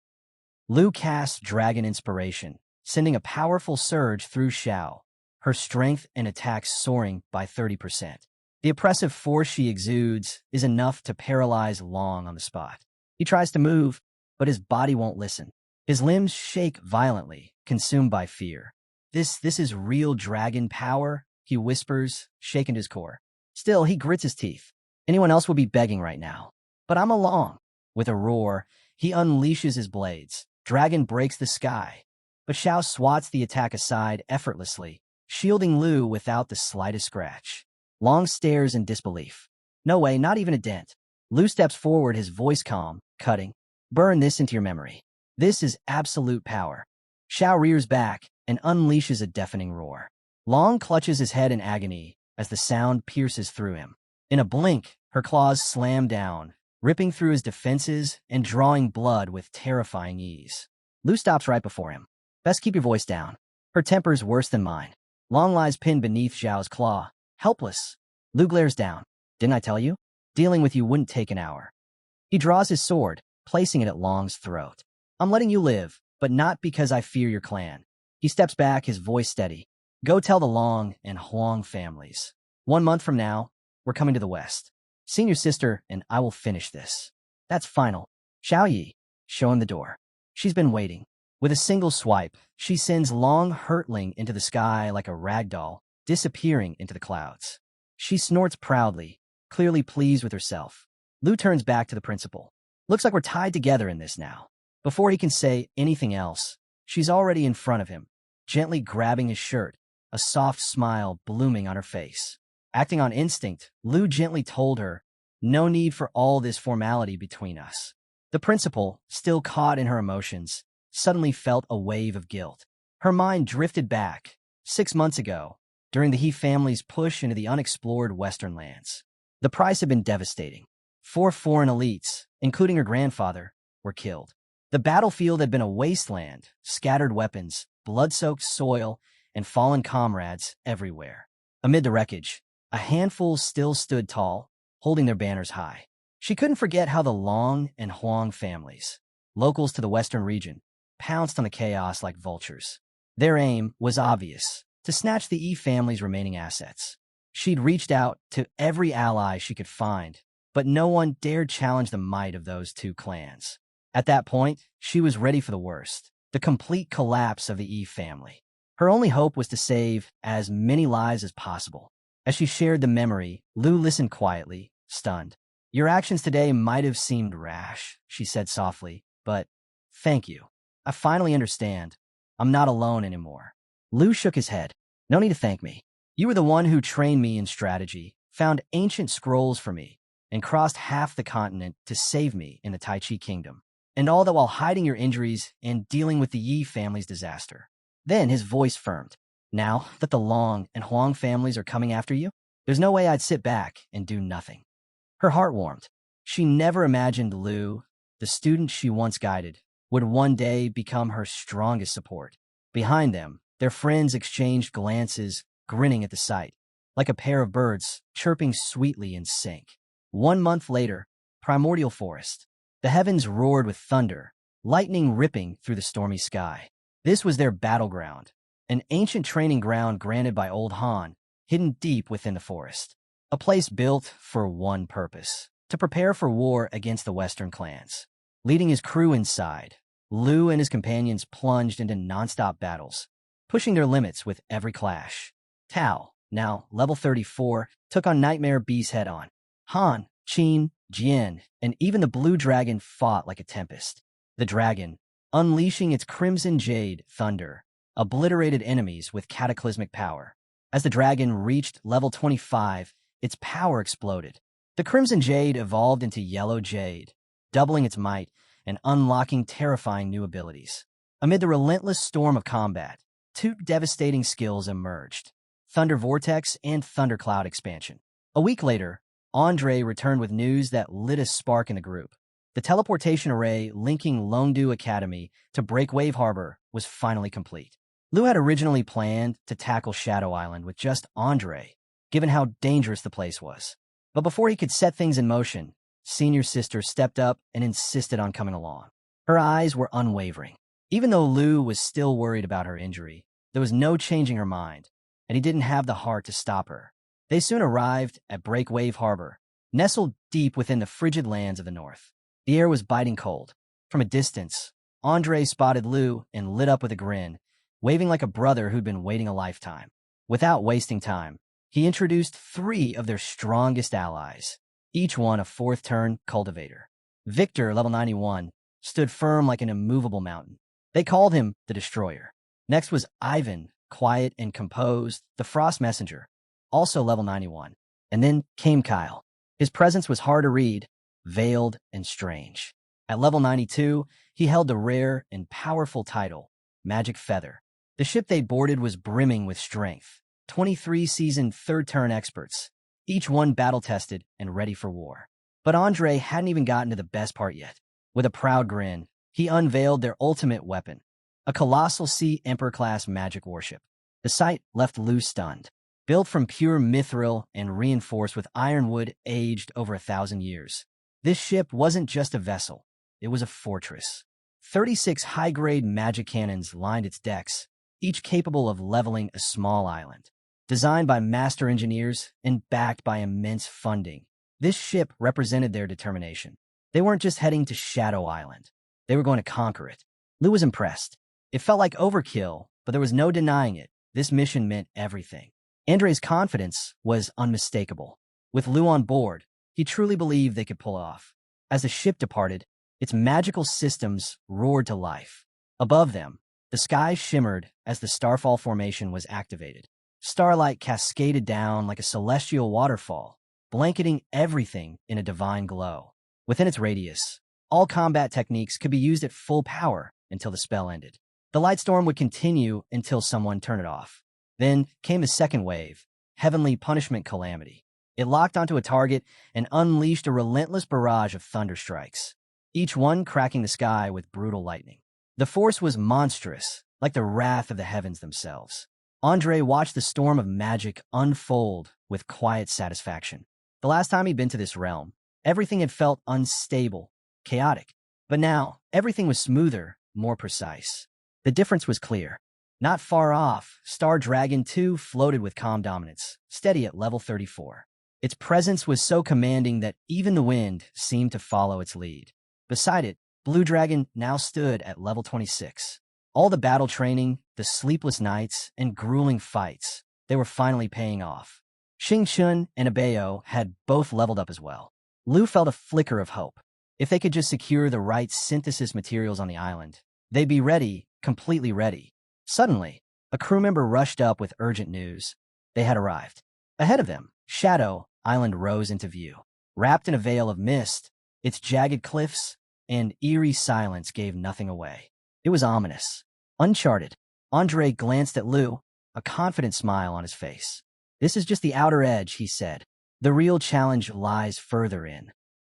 Lu casts Dragon Inspiration, sending a powerful surge through Xiao, her strength and attacks soaring by 30%. The oppressive force she exudes is enough to paralyze Long on the spot. He tries to move, but his body won't listen. His limbs shake violently, consumed by fear. This is real dragon power, he whispers, shaken to his core. Still, he grits his teeth. Anyone else would be begging right now. But I'm along. With a roar, he unleashes his blades. Dragon breaks the sky. But Xiao swats the attack aside effortlessly, shielding Lu without the slightest scratch. Long stares in disbelief. No way, not even a dent. Lu steps forward, his voice calm, cutting. Burn this into your memory. This is absolute power. Xiao rears back and unleashes a deafening roar. Long clutches his head in agony as the sound pierces through him. In a blink, her claws slam down, ripping through his defenses and drawing blood with terrifying ease. Lu stops right before him. Best keep your voice down. Her temper's worse than mine. Long lies pinned beneath Xiao's claw, helpless. Lu glares down. Didn't I tell you? Dealing with you wouldn't take an hour. He draws his sword, placing it at Long's throat. I'm letting you live, but not because I fear your clan. He steps back, his voice steady. Go tell the Long and Huang families. 1 month from now, we're coming to the west. Senior sister and I will finish this. That's final. Xiaoyi, show him the door. She's been waiting. With a single swipe, she sends Long hurtling into the sky like a rag doll, disappearing into the clouds. She snorts proudly, clearly pleased with herself. Lu turns back to the principal. Looks like we're tied together in this now. Before he can say anything else, she's already in front of him, gently grabbing his shirt, a soft smile blooming on her face. Acting on instinct, Lu gently told her, no need for all this formality between us. The principal, still caught in her emotions, suddenly felt a wave of guilt. Her mind drifted back, 6 months ago, during the He family's push into the unexplored western lands. The price had been devastating. 4 foreign elites, including her grandfather, were killed. The battlefield had been a wasteland, scattered weapons, blood-soaked soil, and fallen comrades everywhere. Amid the wreckage, a handful still stood tall, holding their banners high. She couldn't forget how the Long and Huang families, locals to the western region, pounced on the chaos like vultures. Their aim was obvious, to snatch the Yi family's remaining assets. She'd reached out to every ally she could find, but no one dared challenge the might of those 2 clans. At that point, she was ready for the worst, the complete collapse of the Yi family. Her only hope was to save as many lives as possible. As she shared the memory, Lu listened quietly, stunned. Your actions today might have seemed rash, she said softly, but thank you. I finally understand. I'm not alone anymore. Lu shook his head. No need to thank me. You were the one who trained me in strategy, found ancient scrolls for me, and crossed half the continent to save me in the Tai Chi kingdom. And all that while hiding your injuries and dealing with the Yi family's disaster. Then his voice firmed. Now that the Long and Huang families are coming after you, there's no way I'd sit back and do nothing. Her heart warmed. She never imagined Lu, the student she once guided, would one day become her strongest support. Behind them, their friends exchanged glances, grinning at the sight, like a pair of birds chirping sweetly in sync. 1 month later, Primordial Forest. The heavens roared with thunder, lightning ripping through the stormy sky. This was their battleground, an ancient training ground granted by Old Han, hidden deep within the forest. A place built for one purpose, to prepare for war against the Western clans. Leading his crew inside, Lu and his companions plunged into nonstop battles, pushing their limits with every clash. Tao, now level 34, took on Nightmare Beast head-on. Han, Qin, Jian, and even the Blue Dragon fought like a tempest. The dragon, unleashing its crimson jade thunder, obliterated enemies with cataclysmic power. As the dragon reached level 25, its power exploded. The crimson jade evolved into yellow jade, doubling its might and unlocking terrifying new abilities. Amid the relentless storm of combat, two devastating skills emerged: Thunder Vortex and Thundercloud Expansion. A week later, Andre returned with news that lit a spark in the group. The teleportation array linking Longdu Academy to Breakwave Harbor was finally complete. Lu had originally planned to tackle Shadow Island with just Andre, given how dangerous the place was. But before he could set things in motion, Senior Sister stepped up and insisted on coming along. Her eyes were unwavering. Even though Lu was still worried about her injury, there was no changing her mind, and he didn't have the heart to stop her. They soon arrived at Breakwave Harbor, nestled deep within the frigid lands of the north. The air was biting cold. From a distance, Andre spotted Lu and lit up with a grin, waving like a brother who'd been waiting a lifetime. Without wasting time, he introduced 3 of their strongest allies, each one a 4th-turn cultivator. Victor, level 91, stood firm like an immovable mountain. They called him the Destroyer. Next was Ivan, quiet and composed, the Frost Messenger, also level 91. And then came Kyle. His presence was hard to read, veiled and strange. At level 92, he held the rare and powerful title, Magic Feather. The ship they boarded was brimming with strength. 23 seasoned 3rd-turn experts, each one battle-tested and ready for war. But Andre hadn't even gotten to the best part yet. With a proud grin, he unveiled their ultimate weapon, a colossal Sea Emperor-class magic warship. The sight left Lu stunned. Built from pure mithril and reinforced with ironwood aged over 1,000 years. This ship wasn't just a vessel, it was a fortress. 36 high-grade magic cannons lined its decks, each capable of leveling a small island. Designed by master engineers and backed by immense funding, this ship represented their determination. They weren't just heading to Shadow Island. They were going to conquer it. Lu was impressed. It felt like overkill, but there was no denying it. This mission meant everything. Andre's confidence was unmistakable. With Lu on board, he truly believed they could pull it off. As the ship departed, its magical systems roared to life. Above them, the sky shimmered as the Starfall formation was activated. Starlight cascaded down like a celestial waterfall, blanketing everything in a divine glow. Within its radius, all combat techniques could be used at full power until the spell ended. The light storm would continue until someone turned it off. Then came a second wave, Heavenly Punishment Calamity. It locked onto a target and unleashed a relentless barrage of thunder strikes, each one cracking the sky with brutal lightning. The force was monstrous, like the wrath of the heavens themselves. Andre watched the storm of magic unfold with quiet satisfaction. The last time he'd been to this realm, everything had felt unstable, chaotic. But now, everything was smoother, more precise. The difference was clear. Not far off, Star Dragon 2 floated with calm dominance, steady at level 34. Its presence was so commanding that even the wind seemed to follow its lead. Beside it, Blue Dragon now stood at level 26. All the battle training, the sleepless nights, and grueling fights, they were finally paying off. Xing Chun and Abeo had both leveled up as well. Lu felt a flicker of hope. If they could just secure the right synthesis materials on the island, they'd be ready, completely ready. Suddenly, a crew member rushed up with urgent news. They had arrived. Ahead of them, Shadow Island rose into view. Wrapped in a veil of mist, its jagged cliffs and eerie silence gave nothing away. It was ominous, uncharted. Andre glanced at Lu, a confident smile on his face. "This is just the outer edge," he said. "The real challenge lies further in."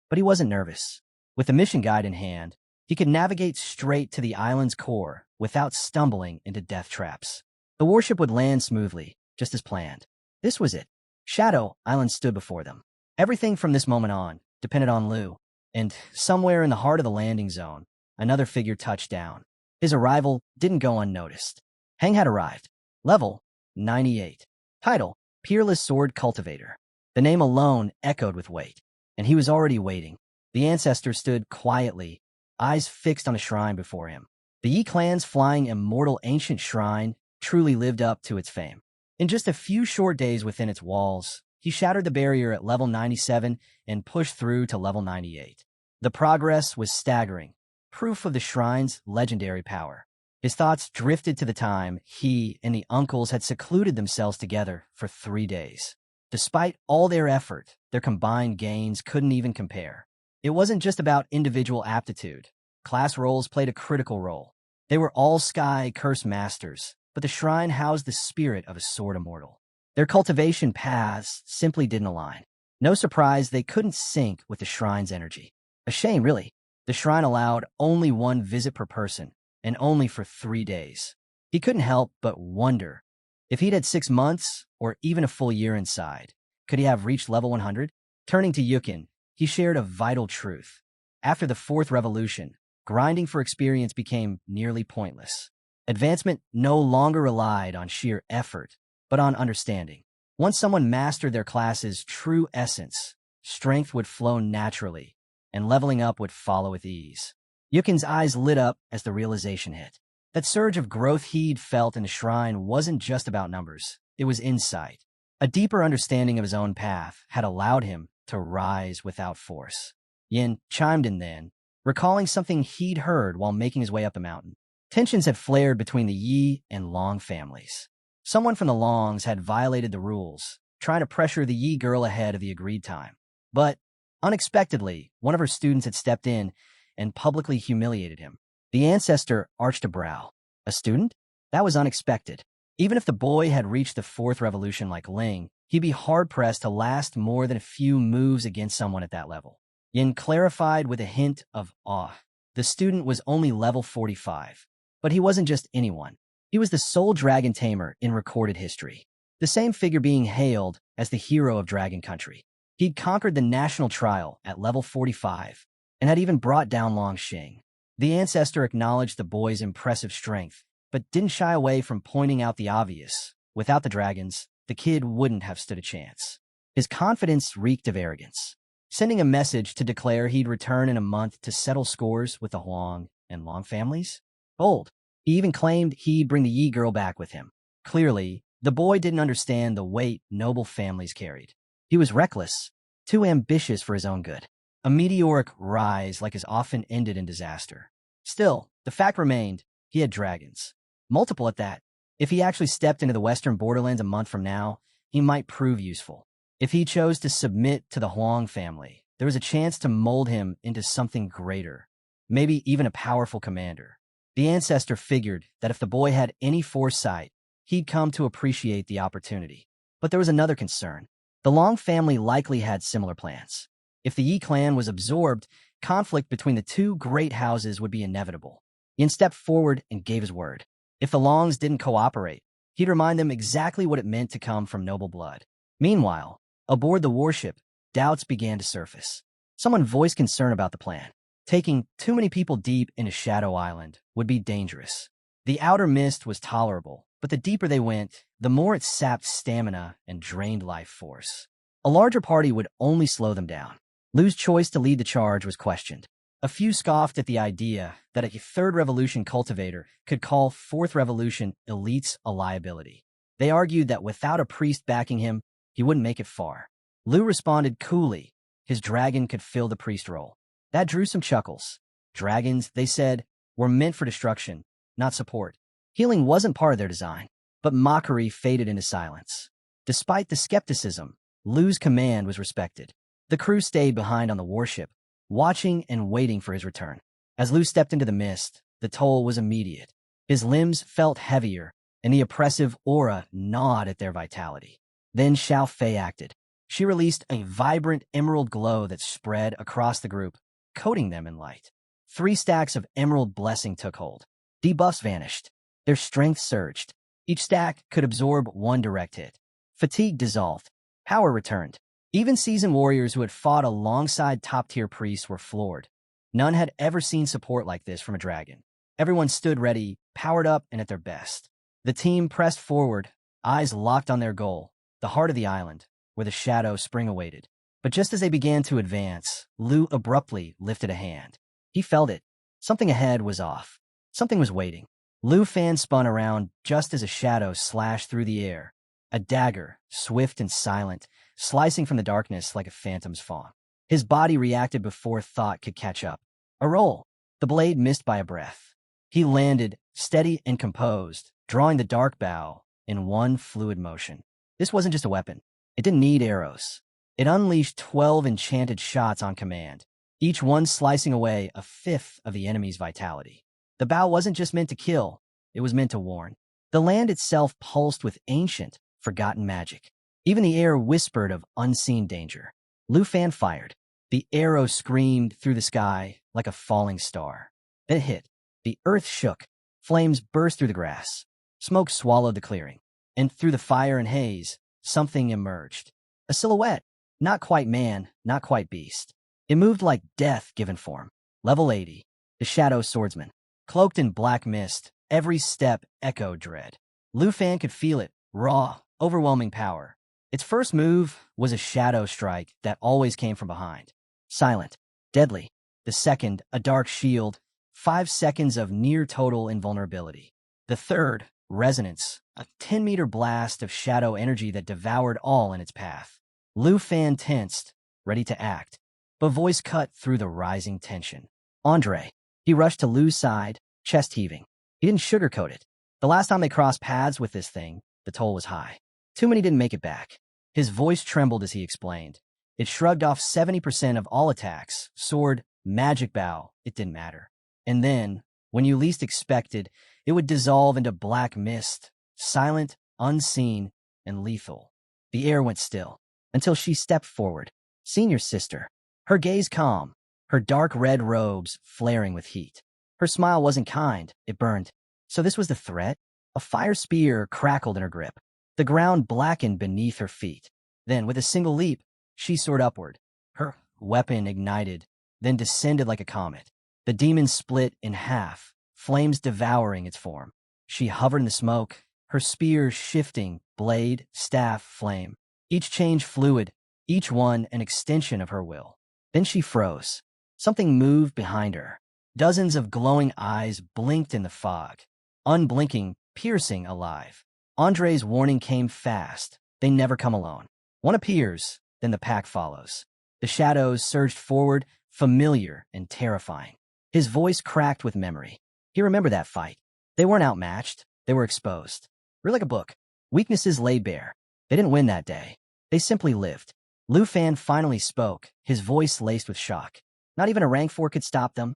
But he wasn't nervous. With the mission guide in hand, he could navigate straight to the island's core without stumbling into death traps. The warship would land smoothly, just as planned. This was it. Shadow Island stood before them. Everything from this moment on depended on Lu, and somewhere in the heart of the landing zone, another figure touched down. His arrival didn't go unnoticed. Heng had arrived. Level 98. Title: Peerless Sword Cultivator. The name alone echoed with weight. and he was already waiting. The ancestor stood quietly, eyes fixed on the shrine before him. The Yi clan's flying immortal ancient shrine truly lived up to its fame. In just a few short days within its walls, he shattered the barrier at level 97 and pushed through to level 98. The progress was staggering, proof of the shrine's legendary power. His thoughts drifted to the time he and the uncles had secluded themselves together for 3 days. Despite all their effort, their combined gains couldn't even compare. It wasn't just about individual aptitude. Class roles played a critical role. They were all Sky Curse Masters, but the shrine housed the spirit of a sword immortal. Their cultivation paths simply didn't align. No surprise they couldn't sync with the shrine's energy. A shame, really. The shrine allowed only one visit per person, and only for 3 days. He couldn't help but wonder, if he'd had 6 months, or even a full year inside, could he have reached level 100? Turning to Yukin, he shared a vital truth. After the 4th revolution, grinding for experience became nearly pointless. Advancement no longer relied on sheer effort, but on understanding. Once someone mastered their class's true essence, strength would flow naturally, and leveling up would follow with ease. Yukin's eyes lit up as the realization hit. That surge of growth he'd felt in the shrine wasn't just about numbers, it was insight. A deeper understanding of his own path had allowed him to rise without force. Yin chimed in then, recalling something he'd heard while making his way up the mountain. Tensions had flared between the Yi and Long families. Someone from the Longs had violated the rules, trying to pressure the Yi girl ahead of the agreed time. But, unexpectedly, one of her students had stepped in and publicly humiliated him. The ancestor arched a brow. A student? That was unexpected. Even if the boy had reached the 4th revolution like Ling, he'd be hard-pressed to last more than a few moves against someone at that level. Yin clarified with a hint of awe. The student was only level 45. But he wasn't just anyone. He was the sole dragon tamer in recorded history. The same figure being hailed as the hero of Dragon Country. He'd conquered the national trial at level 45, and had even brought down Long Xing. The ancestor acknowledged the boy's impressive strength, but didn't shy away from pointing out the obvious. Without the dragons, the kid wouldn't have stood a chance. His confidence reeked of arrogance, sending a message to declare he'd return in a month to settle scores with the Huang and Long families. Bold. He even claimed he'd bring the Yi girl back with him. Clearly, the boy didn't understand the weight noble families carried. He was reckless, too ambitious for his own good. A meteoric rise like his often ended in disaster. Still, the fact remained, he had dragons. Multiple at that. If he actually stepped into the western borderlands a month from now, he might prove useful. If he chose to submit to the Huang family, there was a chance to mold him into something greater, maybe even a powerful commander. The ancestor figured that if the boy had any foresight, he'd come to appreciate the opportunity. But there was another concern. The Long family likely had similar plans. If the Yi clan was absorbed, conflict between the two great houses would be inevitable. Yin stepped forward and gave his word. If the Longs didn't cooperate, he'd remind them exactly what it meant to come from noble blood. Meanwhile, aboard the warship, doubts began to surface. Someone voiced concern about the plan. Taking too many people deep into Shadow Island would be dangerous. The outer mist was tolerable, but the deeper they went, the more it sapped stamina and drained life force. A larger party would only slow them down. Lu's choice to lead the charge was questioned. A few scoffed at the idea that a 3rd revolution cultivator could call 4th revolution elites a liability. They argued that without a priest backing him, he wouldn't make it far. Lu responded coolly. His dragon could fill the priest role. That drew some chuckles. Dragons, they said, were meant for destruction, not support. Healing wasn't part of their design, but mockery faded into silence. Despite the skepticism, Lu's command was respected. The crew stayed behind on the warship, watching and waiting for his return. As Lu stepped into the mist, the toll was immediate. His limbs felt heavier, and the oppressive aura gnawed at their vitality. Then Xiao Fei acted. She released a vibrant emerald glow that spread across the group, coating them in light. 3 stacks of emerald blessing took hold. Debuffs vanished. Their strength surged. Each stack could absorb 1 direct hit. Fatigue dissolved. Power returned. Even seasoned warriors who had fought alongside top-tier priests were floored. None had ever seen support like this from a dragon. Everyone stood ready, powered up and at their best. The team pressed forward, eyes locked on their goal, the heart of the island, where the Shadow Spring awaited. But just as they began to advance, Lu abruptly lifted a hand. He felt it. Something ahead was off. Something was waiting. Lu Fan spun around just as a shadow slashed through the air. A dagger, swift and silent, slicing from the darkness like a phantom's fawn. His body reacted before thought could catch up. A roll. The blade missed by a breath. He landed, steady and composed, drawing the dark bow in one fluid motion. This wasn't just a weapon. It didn't need arrows. It unleashed 12 enchanted shots on command, each one slicing away a fifth of the enemy's vitality. The bow wasn't just meant to kill, it was meant to warn. The land itself pulsed with ancient, forgotten magic. Even the air whispered of unseen danger. Lu Fan fired. The arrow screamed through the sky like a falling star. Then it hit. The earth shook. Flames burst through the grass. Smoke swallowed the clearing. And through the fire and haze, something emerged. A silhouette. Not quite man, not quite beast. It moved like death given form. Level 80. The Shadow Swordsman. Cloaked in black mist, every step echoed dread. Lu Fan could feel it. Raw, overwhelming power. Its first move was a shadow strike that always came from behind. Silent. Deadly. The second, a dark shield. 5 seconds of near-total invulnerability. The third, resonance. A 10-meter blast of shadow energy that devoured all in its path. Lu Fan tensed, ready to act, but voice cut through the rising tension. Andre. He rushed to Lu's side, chest heaving. He didn't sugarcoat it. The last time they crossed paths with this thing, the toll was high. Too many didn't make it back. His voice trembled as he explained. It shrugged off 70% of all attacks. Sword, magic bow, it didn't matter. And then, when you least expected, it would dissolve into black mist, silent, unseen, and lethal. The air went still, until she stepped forward. Senior sister. Her gaze calm, her dark red robes flaring with heat. Her smile wasn't kind, it burned. So this was the threat? A fire spear crackled in her grip. The ground blackened beneath her feet. Then, with a single leap, she soared upward. Her weapon ignited, then descended like a comet. The demon split in half, flames devouring its form. She hovered in the smoke, her spear shifting, blade, staff, flame. Each change fluid, each one an extension of her will. Then she froze. Something moved behind her. Dozens of glowing eyes blinked in the fog. Unblinking, piercing, alive. Andre's warning came fast. They never come alone. One appears, then the pack follows. The shadows surged forward, familiar and terrifying. His voice cracked with memory. He remembered that fight. They weren't outmatched. They were exposed. Read like a book. Weaknesses laid bare. They didn't win that day. They simply lived. Lu Fan finally spoke, his voice laced with shock. Not even a rank 4 could stop them.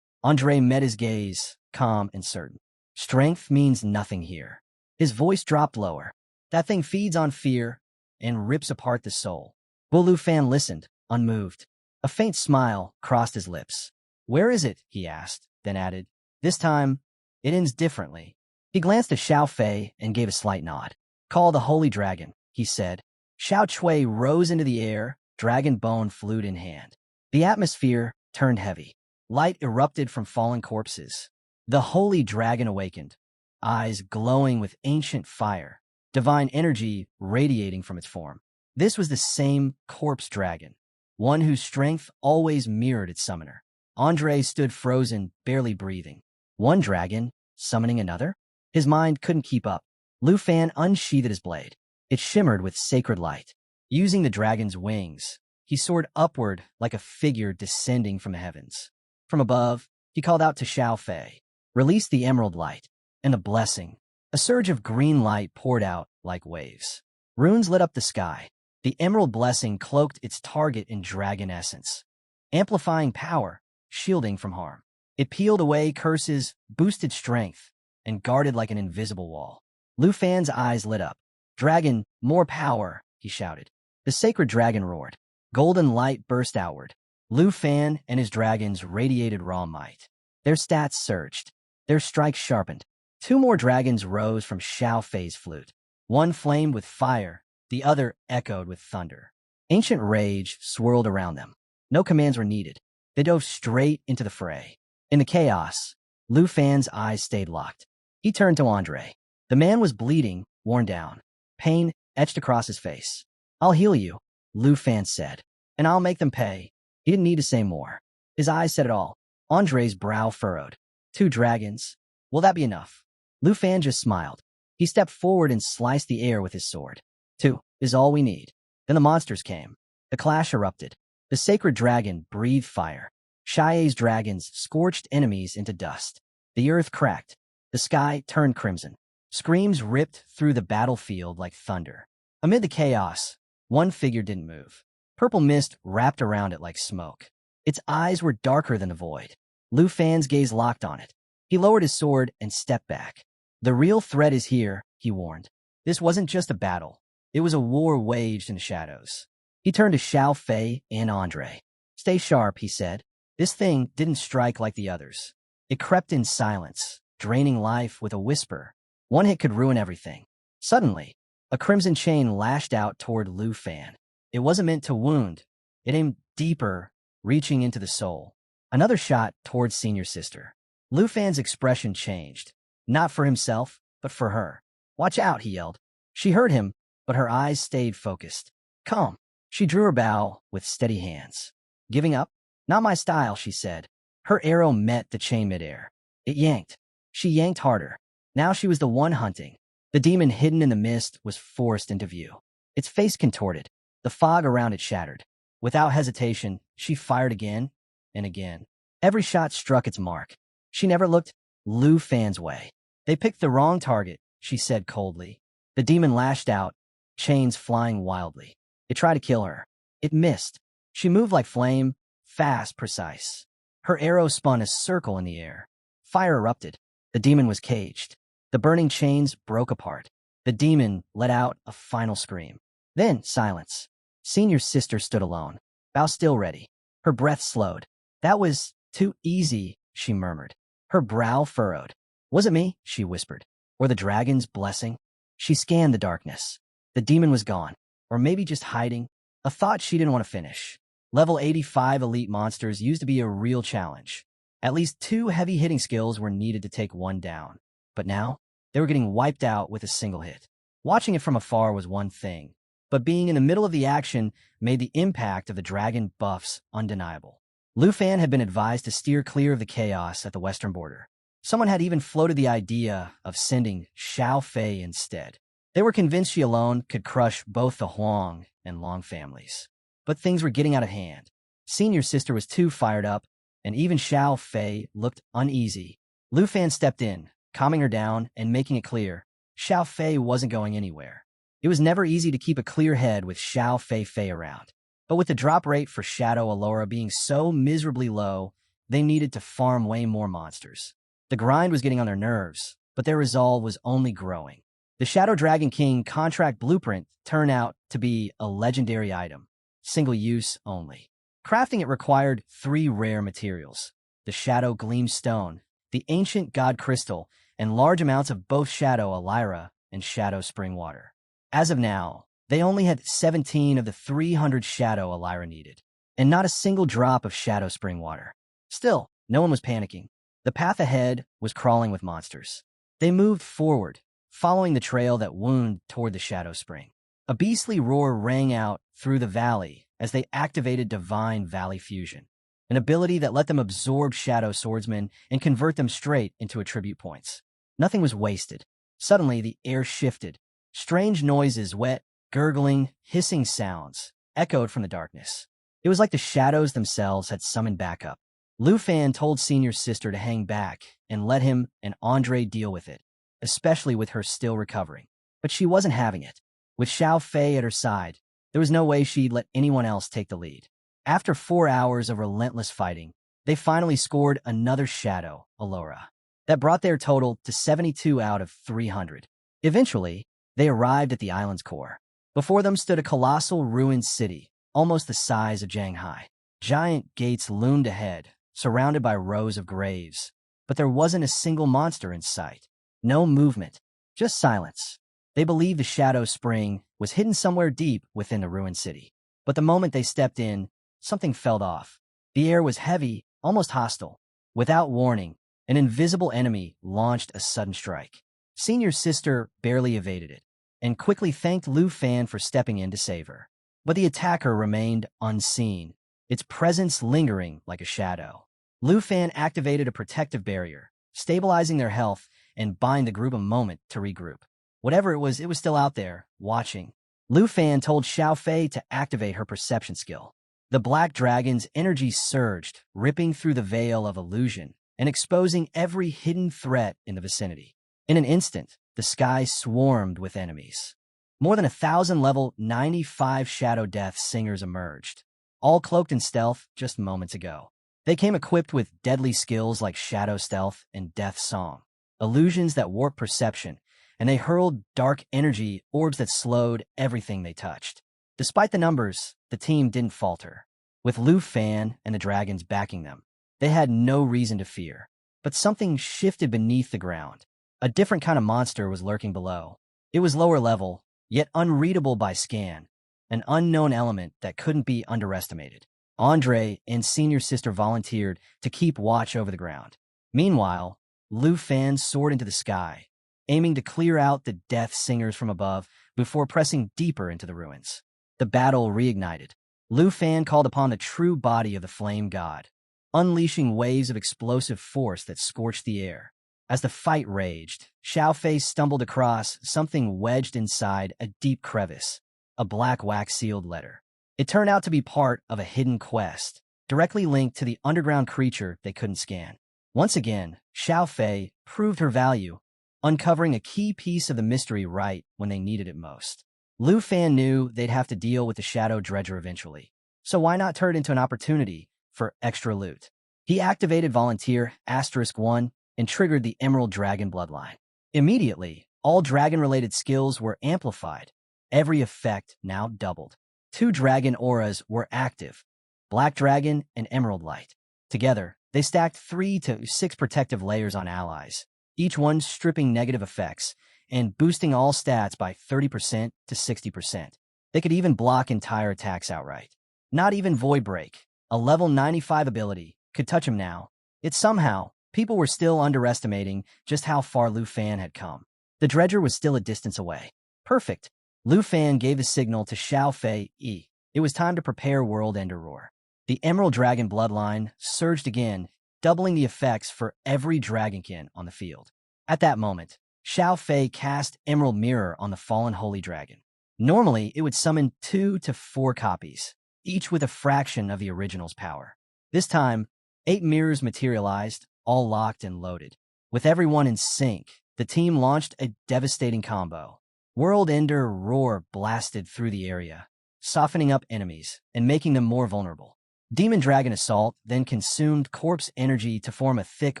Andre met his gaze, calm and certain. Strength means nothing here. His voice dropped lower. That thing feeds on fear and rips apart the soul. Lu Fan listened, unmoved. A faint smile crossed his lips. Where is it? He asked, then added. This time, it ends differently. He glanced at Xiao Fei and gave a slight nod. Call the Holy Dragon, he said. Xiao Chui rose into the air, dragon bone flute in hand. The atmosphere turned heavy. Light erupted from fallen corpses. The Holy Dragon awakened, eyes glowing with ancient fire, divine energy radiating from its form. This was the same corpse dragon, one whose strength always mirrored its summoner. Andre stood frozen, barely breathing. One dragon, summoning another? His mind couldn't keep up. Lu Fan unsheathed his blade. It shimmered with sacred light. Using the dragon's wings, he soared upward like a figure descending from the heavens. From above, he called out to Xiao Fei. Release the emerald light, and the blessing. A surge of green light poured out like waves. Runes lit up the sky. The emerald blessing cloaked its target in dragon essence, amplifying power, shielding from harm. It peeled away curses, boosted strength, and guarded like an invisible wall. Lu Fan's eyes lit up. Dragon, more power, he shouted. The sacred dragon roared. Golden light burst outward. Lu Fan and his dragons radiated raw might. Their stats surged. Their strikes sharpened. 2 more dragons rose from Xiao Fei's flute. One flamed with fire, the other echoed with thunder. Ancient rage swirled around them. No commands were needed. They dove straight into the fray. In the chaos, Lu Fan's eyes stayed locked. He turned to Andre. The man was bleeding, worn down. Pain etched across his face. I'll heal you, Lu Fan said. and I'll make them pay." He didn't need to say more. His eyes said it all. Andre's brow furrowed. 2 dragons? Will that be enough? Lu Fan just smiled. He stepped forward and sliced the air with his sword. 2 is all we need. Then the monsters came. The clash erupted. The sacred dragon breathed fire. Shia's dragons scorched enemies into dust. The earth cracked. The sky turned crimson. Screams ripped through the battlefield like thunder. Amid the chaos, one figure didn't move. Purple mist wrapped around it like smoke. Its eyes were darker than the void. Lu Fan's gaze locked on it. He lowered his sword and stepped back. "The real threat is here," he warned. This wasn't just a battle. It was a war waged in the shadows. He turned to Xiao Fei and Andre. "Stay sharp," he said. This thing didn't strike like the others. It crept in silence, draining life with a whisper. One hit could ruin everything. Suddenly, a crimson chain lashed out toward Lu Fan. It wasn't meant to wound. It aimed deeper, reaching into the soul. Another shot towards Senior Sister. Lu Fan's expression changed. Not for himself, but for her. "Watch out," he yelled. She heard him, but her eyes stayed focused. "Calm." She drew her bow with steady hands. "Giving up? Not my style," she said. Her arrow met the chain midair. It yanked. She yanked harder. Now she was the one hunting. The demon hidden in the mist was forced into view. Its face contorted. The fog around it shattered. Without hesitation, she fired again and again. Every shot struck its mark. She never looked Lu Fan's way. "They picked the wrong target," she said coldly. The demon lashed out, chains flying wildly. It tried to kill her. It missed. She moved like flame, fast, precise. Her arrow spun a circle in the air. Fire erupted. The demon was caged. The burning chains broke apart. The demon let out a final scream. Then silence. Senior Sister stood alone, bow still ready. Her breath slowed. "That was too easy," she murmured. Her brow furrowed. "Was it me?" she whispered. "Or the dragon's blessing?" She scanned the darkness. The demon was gone. Or maybe just hiding. A thought she didn't want to finish. Level 85 elite monsters used to be a real challenge. At least 2 heavy-hitting skills were needed to take one down. But now, they were getting wiped out with a single hit. Watching it from afar was one thing, but being in the middle of the action made the impact of the dragon buffs undeniable. Lu Fan had been advised to steer clear of the chaos at the western border. Someone had even floated the idea of sending Xiao Fei instead. They were convinced she alone could crush both the Huang and Long families. But things were getting out of hand. Senior Sister was too fired up, and even Xiao Fei looked uneasy. Lu Fan stepped in, calming her down and making it clear Xiao Fei wasn't going anywhere. It was never easy to keep a clear head with Xiao Fei around. But with the drop rate for Shadow Allura being so miserably low, they needed to farm way more monsters. The grind was getting on their nerves, but their resolve was only growing. The Shadow Dragon King contract blueprint turned out to be a legendary item, single-use only. Crafting it required 3 rare materials: the Shadow Gleam Stone, the Ancient God Crystal, and large amounts of both Shadow Allura and Shadow Spring Water. As of now, they only had 17 of the 300 Shadow Allura needed, and not a single drop of Shadow Spring Water. Still, no one was panicking. The path ahead was crawling with monsters. They moved forward, following the trail that wound toward the Shadow Spring. A beastly roar rang out through the valley as they activated Divine Valley Fusion, an ability that let them absorb Shadow Swordsmen and convert them straight into attribute points. Nothing was wasted. Suddenly, the air shifted. Strange noises, wet, gurgling, hissing sounds, echoed from the darkness. It was like the shadows themselves had summoned backup. Lu Fan told Senior Sister to hang back and let him and Andre deal with it, especially with her still recovering. But she wasn't having it. With Xiao Fei at her side, there was no way she'd let anyone else take the lead. After 4 hours of relentless fighting, they finally scored another Shadow Allura. That brought their total to 72 out of 300. Eventually, they arrived at the island's core. Before them stood a colossal ruined city, almost the size of Shanghai. Giant gates loomed ahead, surrounded by rows of graves. But there wasn't a single monster in sight. No movement, just silence. They believed the Shadow Spring was hidden somewhere deep within the ruined city. But the moment they stepped in, something felt off. The air was heavy, almost hostile. Without warning, an invisible enemy launched a sudden strike. Senior Sister barely evaded it, and quickly thanked Lu Fan for stepping in to save her. But the attacker remained unseen, its presence lingering like a shadow. Lu Fan activated a protective barrier, stabilizing their health and buying the group a moment to regroup. Whatever it was still out there, watching. Lu Fan told Xiao Fei to activate her perception skill. The black dragon's energy surged, ripping through the veil of illusion and exposing every hidden threat in the vicinity. In an instant, the sky swarmed with enemies. More than 1,000 level 95 Shadow Death singers emerged, all cloaked in stealth just moments ago. They came equipped with deadly skills like Shadow Stealth and Death Song, illusions that warp perception, and they hurled dark energy orbs that slowed everything they touched. Despite the numbers, the team didn't falter. With Lu Fan and the dragons backing them, they had no reason to fear. But something shifted beneath the ground. A different kind of monster was lurking below. It was lower level, yet unreadable by scan, an unknown element that couldn't be underestimated. Andre and Senior Sister volunteered to keep watch over the ground. Meanwhile, Lu Fan soared into the sky, aiming to clear out the death singers from above before pressing deeper into the ruins. The battle reignited. Lu Fan called upon the true body of the flame god, unleashing waves of explosive force that scorched the air. As the fight raged, Xiao Fei stumbled across something wedged inside a deep crevice, a black wax-sealed letter. It turned out to be part of a hidden quest, directly linked to the underground creature they couldn't scan. Once again, Xiao Fei proved her value, uncovering a key piece of the mystery right when they needed it most. Lu Fan knew they'd have to deal with the Shadow Dredger eventually, so why not turn it into an opportunity for extra loot? He activated Volunteer *1 and triggered the Emerald Dragon bloodline. Immediately, all dragon-related skills were amplified. Every effect now doubled. 2 dragon auras were active, Black Dragon and Emerald Light. Together, they stacked 3 to 6 protective layers on allies, each one stripping negative effects and boosting all stats by 30% to 60%. They could even block entire attacks outright. Not even Void Break, a level 95 ability, could touch him now. Yet somehow, people were still underestimating just how far Lu Fan had come. The Dredger was still a distance away. Perfect. Lu Fan gave the signal to Xiao Fei. It was time to prepare World Ender Roar. The Emerald Dragon bloodline surged again, doubling the effects for every dragonkin on the field. At that moment, Xiao Fei cast Emerald Mirror on the fallen Holy Dragon. Normally, it would summon 2 to 4 copies, each with a fraction of the original's power. This time, 8 mirrors materialized, all locked and loaded. With everyone in sync, the team launched a devastating combo. World Ender Roar blasted through the area, softening up enemies and making them more vulnerable. Demon Dragon Assault then consumed corpse energy to form a thick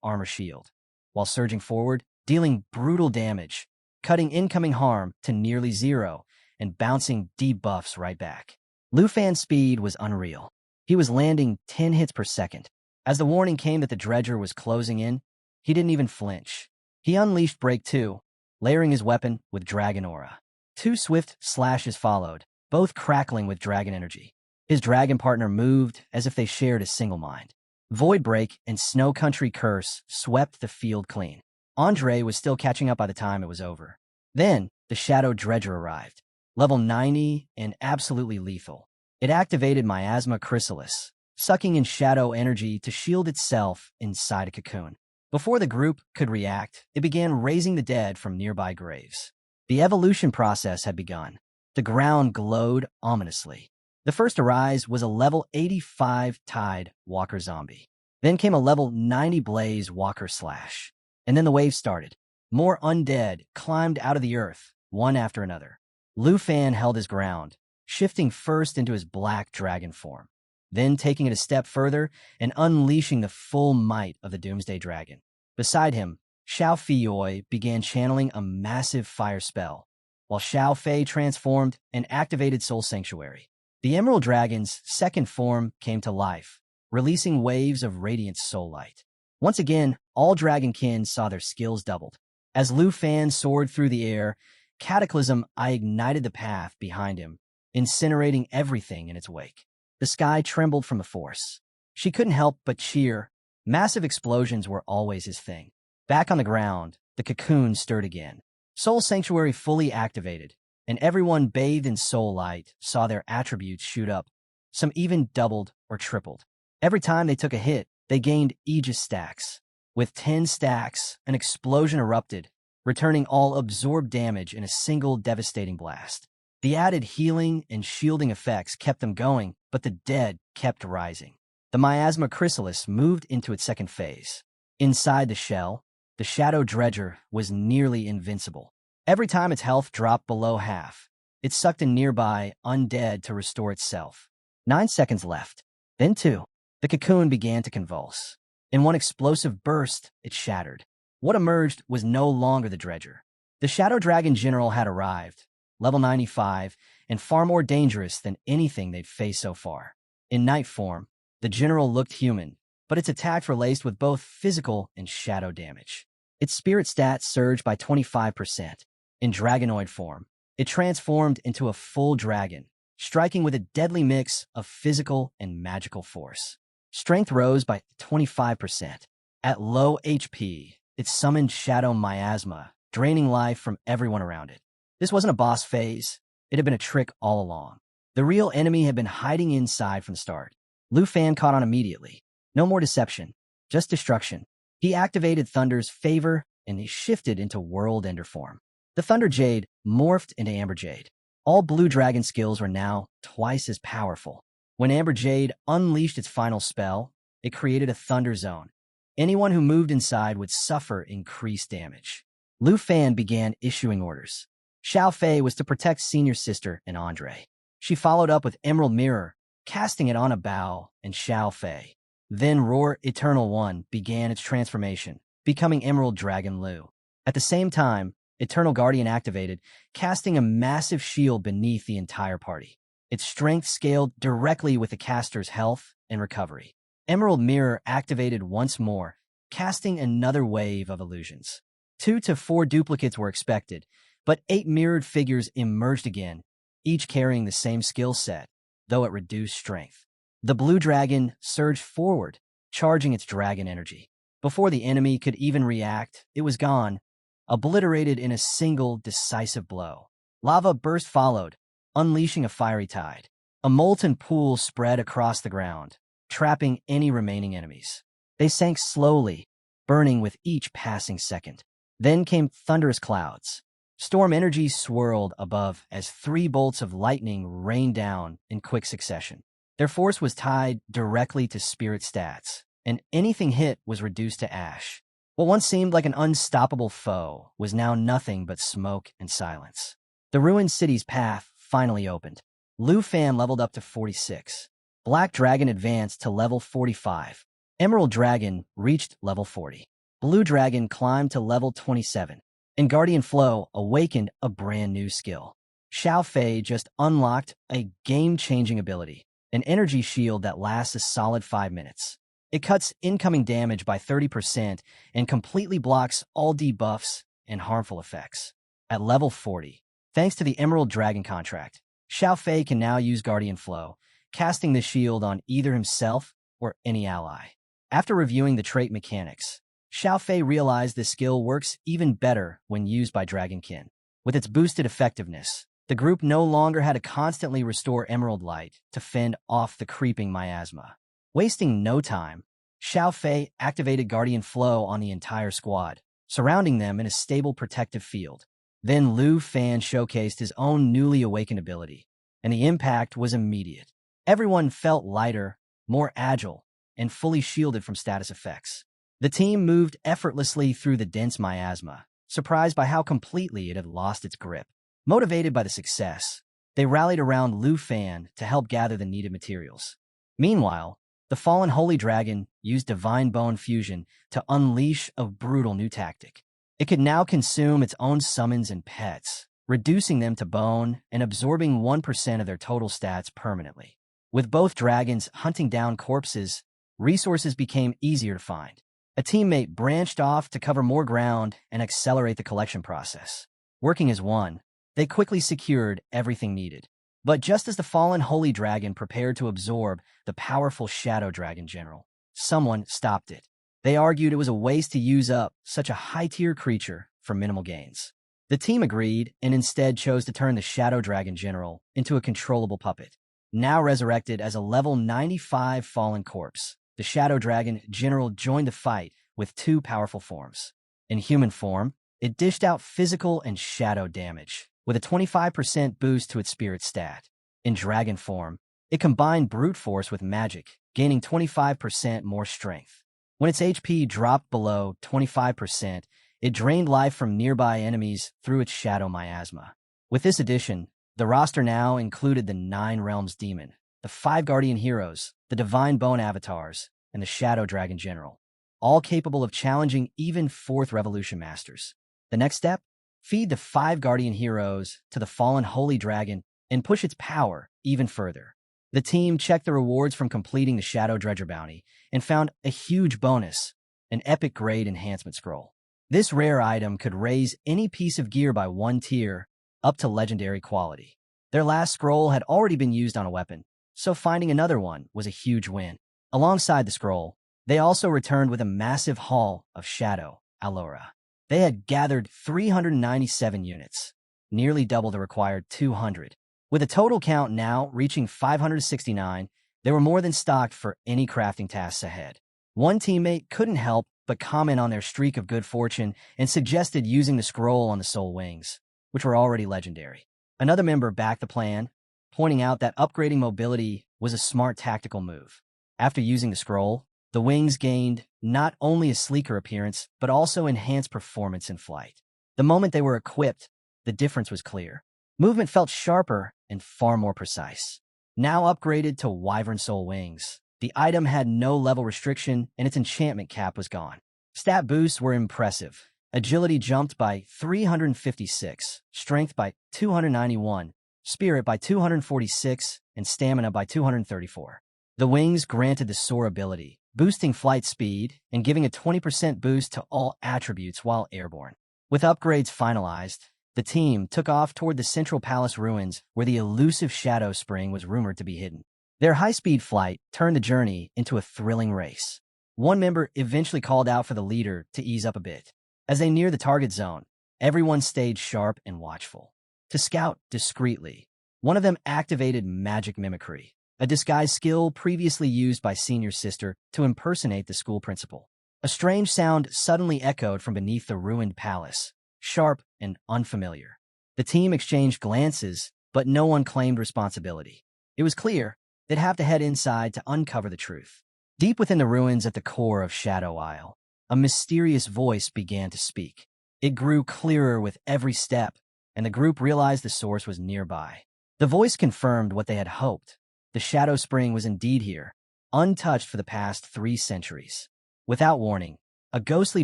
armor shield, while surging forward, dealing brutal damage, cutting incoming harm to nearly 0 and bouncing debuffs right back. Lu Fan's speed was unreal. He was landing 10 hits per second. As the warning came that the Dredger was closing in, he didn't even flinch. He unleashed Break 2, layering his weapon with Dragon Aura. 2 swift slashes followed, both crackling with dragon energy. His dragon partner moved as if they shared a single mind. Void Break and Snow Country Curse swept the field clean. Andre was still catching up by the time it was over. Then, the Shadow Dredger arrived. Level 90 and absolutely lethal. It activated Miasma Chrysalis, sucking in shadow energy to shield itself inside a cocoon. Before the group could react, it began raising the dead from nearby graves. The evolution process had begun. The ground glowed ominously. The first to rise was a level 85 Tide Walker Zombie. Then came a level 90 Blaze Walker Slash. And then the wave started. More undead climbed out of the earth, one after another. Lu Fan held his ground, shifting first into his black dragon form, then taking it a step further and unleashing the full might of the Doomsday Dragon. Beside him, Xiao Fei began channeling a massive fire spell, while Xiao Fei transformed and activated Soul Sanctuary. The Emerald Dragon's second form came to life, releasing waves of radiant soul light. Once again, all dragonkin saw their skills doubled. As Lu Fan soared through the air, Cataclysm ignited the path behind him, incinerating everything in its wake. The sky trembled from the force. She couldn't help but cheer. Massive explosions were always his thing. Back on the ground, the cocoon stirred again. Soul Sanctuary fully activated, and everyone bathed in soul light saw their attributes shoot up. Some even doubled or tripled. Every time they took a hit, they gained Aegis stacks. With 10 stacks, an explosion erupted, returning all absorbed damage in a single devastating blast. The added healing and shielding effects kept them going, but the dead kept rising. The miasma chrysalis moved into its second phase. Inside the shell, the shadow dredger was nearly invincible. Every time its health dropped below half, it sucked in nearby undead to restore itself. 9 seconds left. Then 2. The cocoon began to convulse. In one explosive burst, it shattered. What emerged was no longer the dredger. The Shadow Dragon General had arrived, level 95, and far more dangerous than anything they'd faced so far. In night form, the general looked human, but its attacks were laced with both physical and shadow damage. Its spirit stats surged by 25%. In dragonoid form, it transformed into a full dragon, striking with a deadly mix of physical and magical force. Strength rose by 25%. At low HP, it summoned Shadow Miasma, draining life from everyone around it. This wasn't a boss phase. It had been a trick all along. The real enemy had been hiding inside from the start. Lu Fan caught on immediately. No more deception, just destruction. He activated Thunder's favor, and he shifted into World Ender form. The Thunder Jade morphed into Amber Jade. All Blue Dragon skills were now twice as powerful. When Amber Jade unleashed its final spell, it created a Thunder Zone. Anyone who moved inside would suffer increased damage. Lu Fan began issuing orders. Xiao Fei was to protect Senior Sister and Andre. She followed up with Emerald Mirror, casting it on a bow and Xiao Fei. Then Roar Eternal One began its transformation, becoming Emerald Dragon Lu. At the same time, Eternal Guardian activated, casting a massive shield beneath the entire party. Its strength scaled directly with the caster's health and recovery. Emerald Mirror activated once more, casting another wave of illusions. 2 to 4 duplicates were expected, but 8 mirrored figures emerged again, each carrying the same skill set, though at reduced strength. The blue dragon surged forward, charging its dragon energy. Before the enemy could even react, it was gone, obliterated in a single decisive blow. Lava burst followed, unleashing a fiery tide. A molten pool spread across the ground, trapping any remaining enemies. They sank slowly, burning with each passing second. Then came thunderous clouds. Storm energy swirled above as 3 bolts of lightning rained down in quick succession. Their force was tied directly to spirit stats, and anything hit was reduced to ash. What once seemed like an unstoppable foe was now nothing but smoke and silence. The ruined city's path finally opened. Lu Fan leveled up to 46. Black Dragon advanced to level 45. Emerald Dragon reached level 40. Blue Dragon climbed to level 27. And Guardian Flow awakened a brand new skill. Xiao Fei just unlocked a game-changing ability, an energy shield that lasts a solid 5 minutes. It cuts incoming damage by 30% and completely blocks all debuffs and harmful effects. At level 40, thanks to the Emerald Dragon contract, Xiao Fei can now use Guardian Flow, casting the shield on either himself or any ally. After reviewing the trait mechanics, Xiao Fei realized this skill works even better when used by Dragonkin. With its boosted effectiveness, the group no longer had to constantly restore Emerald Light to fend off the creeping miasma. Wasting no time, Xiao Fei activated Guardian Flow on the entire squad, surrounding them in a stable protective field. Then Lu Fan showcased his own newly awakened ability, and the impact was immediate. Everyone felt lighter, more agile, and fully shielded from status effects. The team moved effortlessly through the dense miasma, surprised by how completely it had lost its grip. Motivated by the success, they rallied around Lu Fan to help gather the needed materials. Meanwhile, the fallen Holy Dragon used Divine Bone Fusion to unleash a brutal new tactic. It could now consume its own summons and pets, reducing them to bone and absorbing 1% of their total stats permanently. With both dragons hunting down corpses, resources became easier to find. A teammate branched off to cover more ground and accelerate the collection process. Working as one, they quickly secured everything needed. But just as the fallen Holy Dragon prepared to absorb the powerful Shadow Dragon General, someone stopped it. They argued it was a waste to use up such a high-tier creature for minimal gains. The team agreed and instead chose to turn the Shadow Dragon General into a controllable puppet. Now resurrected as a level 95 fallen corpse, the Shadow Dragon General joined the fight with two powerful forms. In human form, it dished out physical and shadow damage, with a 25% boost to its spirit stat. In dragon form, it combined brute force with magic, gaining 25% more strength. When its HP dropped below 25%, it drained life from nearby enemies through its shadow miasma. With this addition, the roster now included the 9 Realms Demon, the 5 Guardian Heroes, the Divine Bone Avatars, and the Shadow Dragon General, all capable of challenging even 4th Revolution Masters. The next step? Feed the 5 Guardian Heroes to the fallen Holy Dragon and push its power even further. The team checked the rewards from completing the Shadow Dredger bounty and found a huge bonus, an epic grade enhancement scroll. This rare item could raise any piece of gear by 1 tier up to legendary quality. Their last scroll had already been used on a weapon, so finding another one was a huge win. Alongside the scroll, they also returned with a massive haul of Shadow Allura. They had gathered 397 units, nearly double the required 200. With a total count now reaching 569, they were more than stocked for any crafting tasks ahead. One teammate couldn't help but comment on their streak of good fortune and suggested using the scroll on the Soul Wings, which were already legendary. Another member backed the plan, pointing out that upgrading mobility was a smart tactical move. After using the scroll, the wings gained not only a sleeker appearance, but also enhanced performance in flight. The moment they were equipped, the difference was clear. Movement felt sharper and far more precise. Now upgraded to Wyvern Soul Wings, the item had no level restriction and its enchantment cap was gone. Stat boosts were impressive. Agility jumped by 356, strength by 291, spirit by 246, and stamina by 234. The wings granted the soar ability, boosting flight speed and giving a 20% boost to all attributes while airborne. With upgrades finalized, the team took off toward the Central Palace ruins where the elusive Shadow Spring was rumored to be hidden. Their high-speed flight turned the journey into a thrilling race. One member eventually called out for the leader to ease up a bit. As they neared the target zone, everyone stayed sharp and watchful. To scout discreetly, one of them activated magic mimicry, a disguise skill previously used by Senior Sister to impersonate the school principal. A strange sound suddenly echoed from beneath the ruined palace, sharp and unfamiliar. The team exchanged glances, but no one claimed responsibility. It was clear they'd have to head inside to uncover the truth. Deep within the ruins at the core of Shadow Isle, a mysterious voice began to speak. It grew clearer with every step, and the group realized the source was nearby. The voice confirmed what they had hoped. The Shadow Spring was indeed here, untouched for the past 3 centuries. Without warning, a ghostly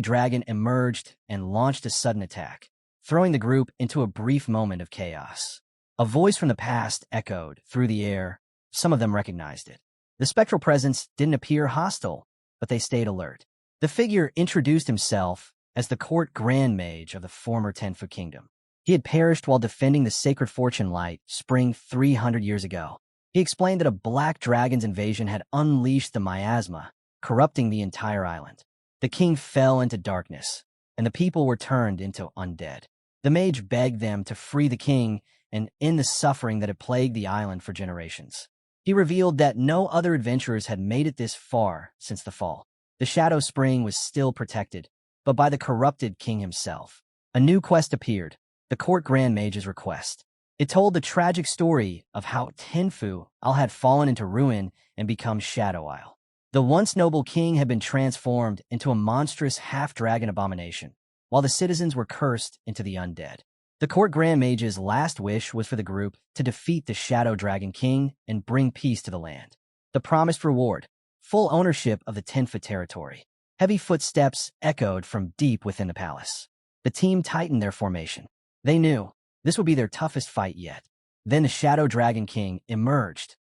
dragon emerged and launched a sudden attack, throwing the group into a brief moment of chaos. A voice from the past echoed through the air. Some of them recognized it. The spectral presence didn't appear hostile, but they stayed alert. The figure introduced himself as the court grand mage of the former Tenfu Kingdom. He had perished while defending the sacred fortune light spring 300 years ago. He explained that a black dragon's invasion had unleashed the miasma, corrupting the entire island. The king fell into darkness, and the people were turned into undead. The mage begged them to free the king and end the suffering that had plagued the island for generations. He revealed that no other adventurers had made it this far since the fall. The Shadow Spring was still protected, but by the corrupted king himself. A new quest appeared, the Court Grand Mage's request. It told the tragic story of how Tenfu Isle had fallen into ruin and become Shadow Isle. The once noble king had been transformed into a monstrous half-dragon abomination, while the citizens were cursed into the undead. The Court Grand Mage's last wish was for the group to defeat the Shadow Dragon King and bring peace to the land. The promised reward: full ownership of the Tenfu territory. Heavy footsteps echoed from deep within the palace. The team tightened their formation. They knew this would be their toughest fight yet. Then the Shadow Dragon King emerged,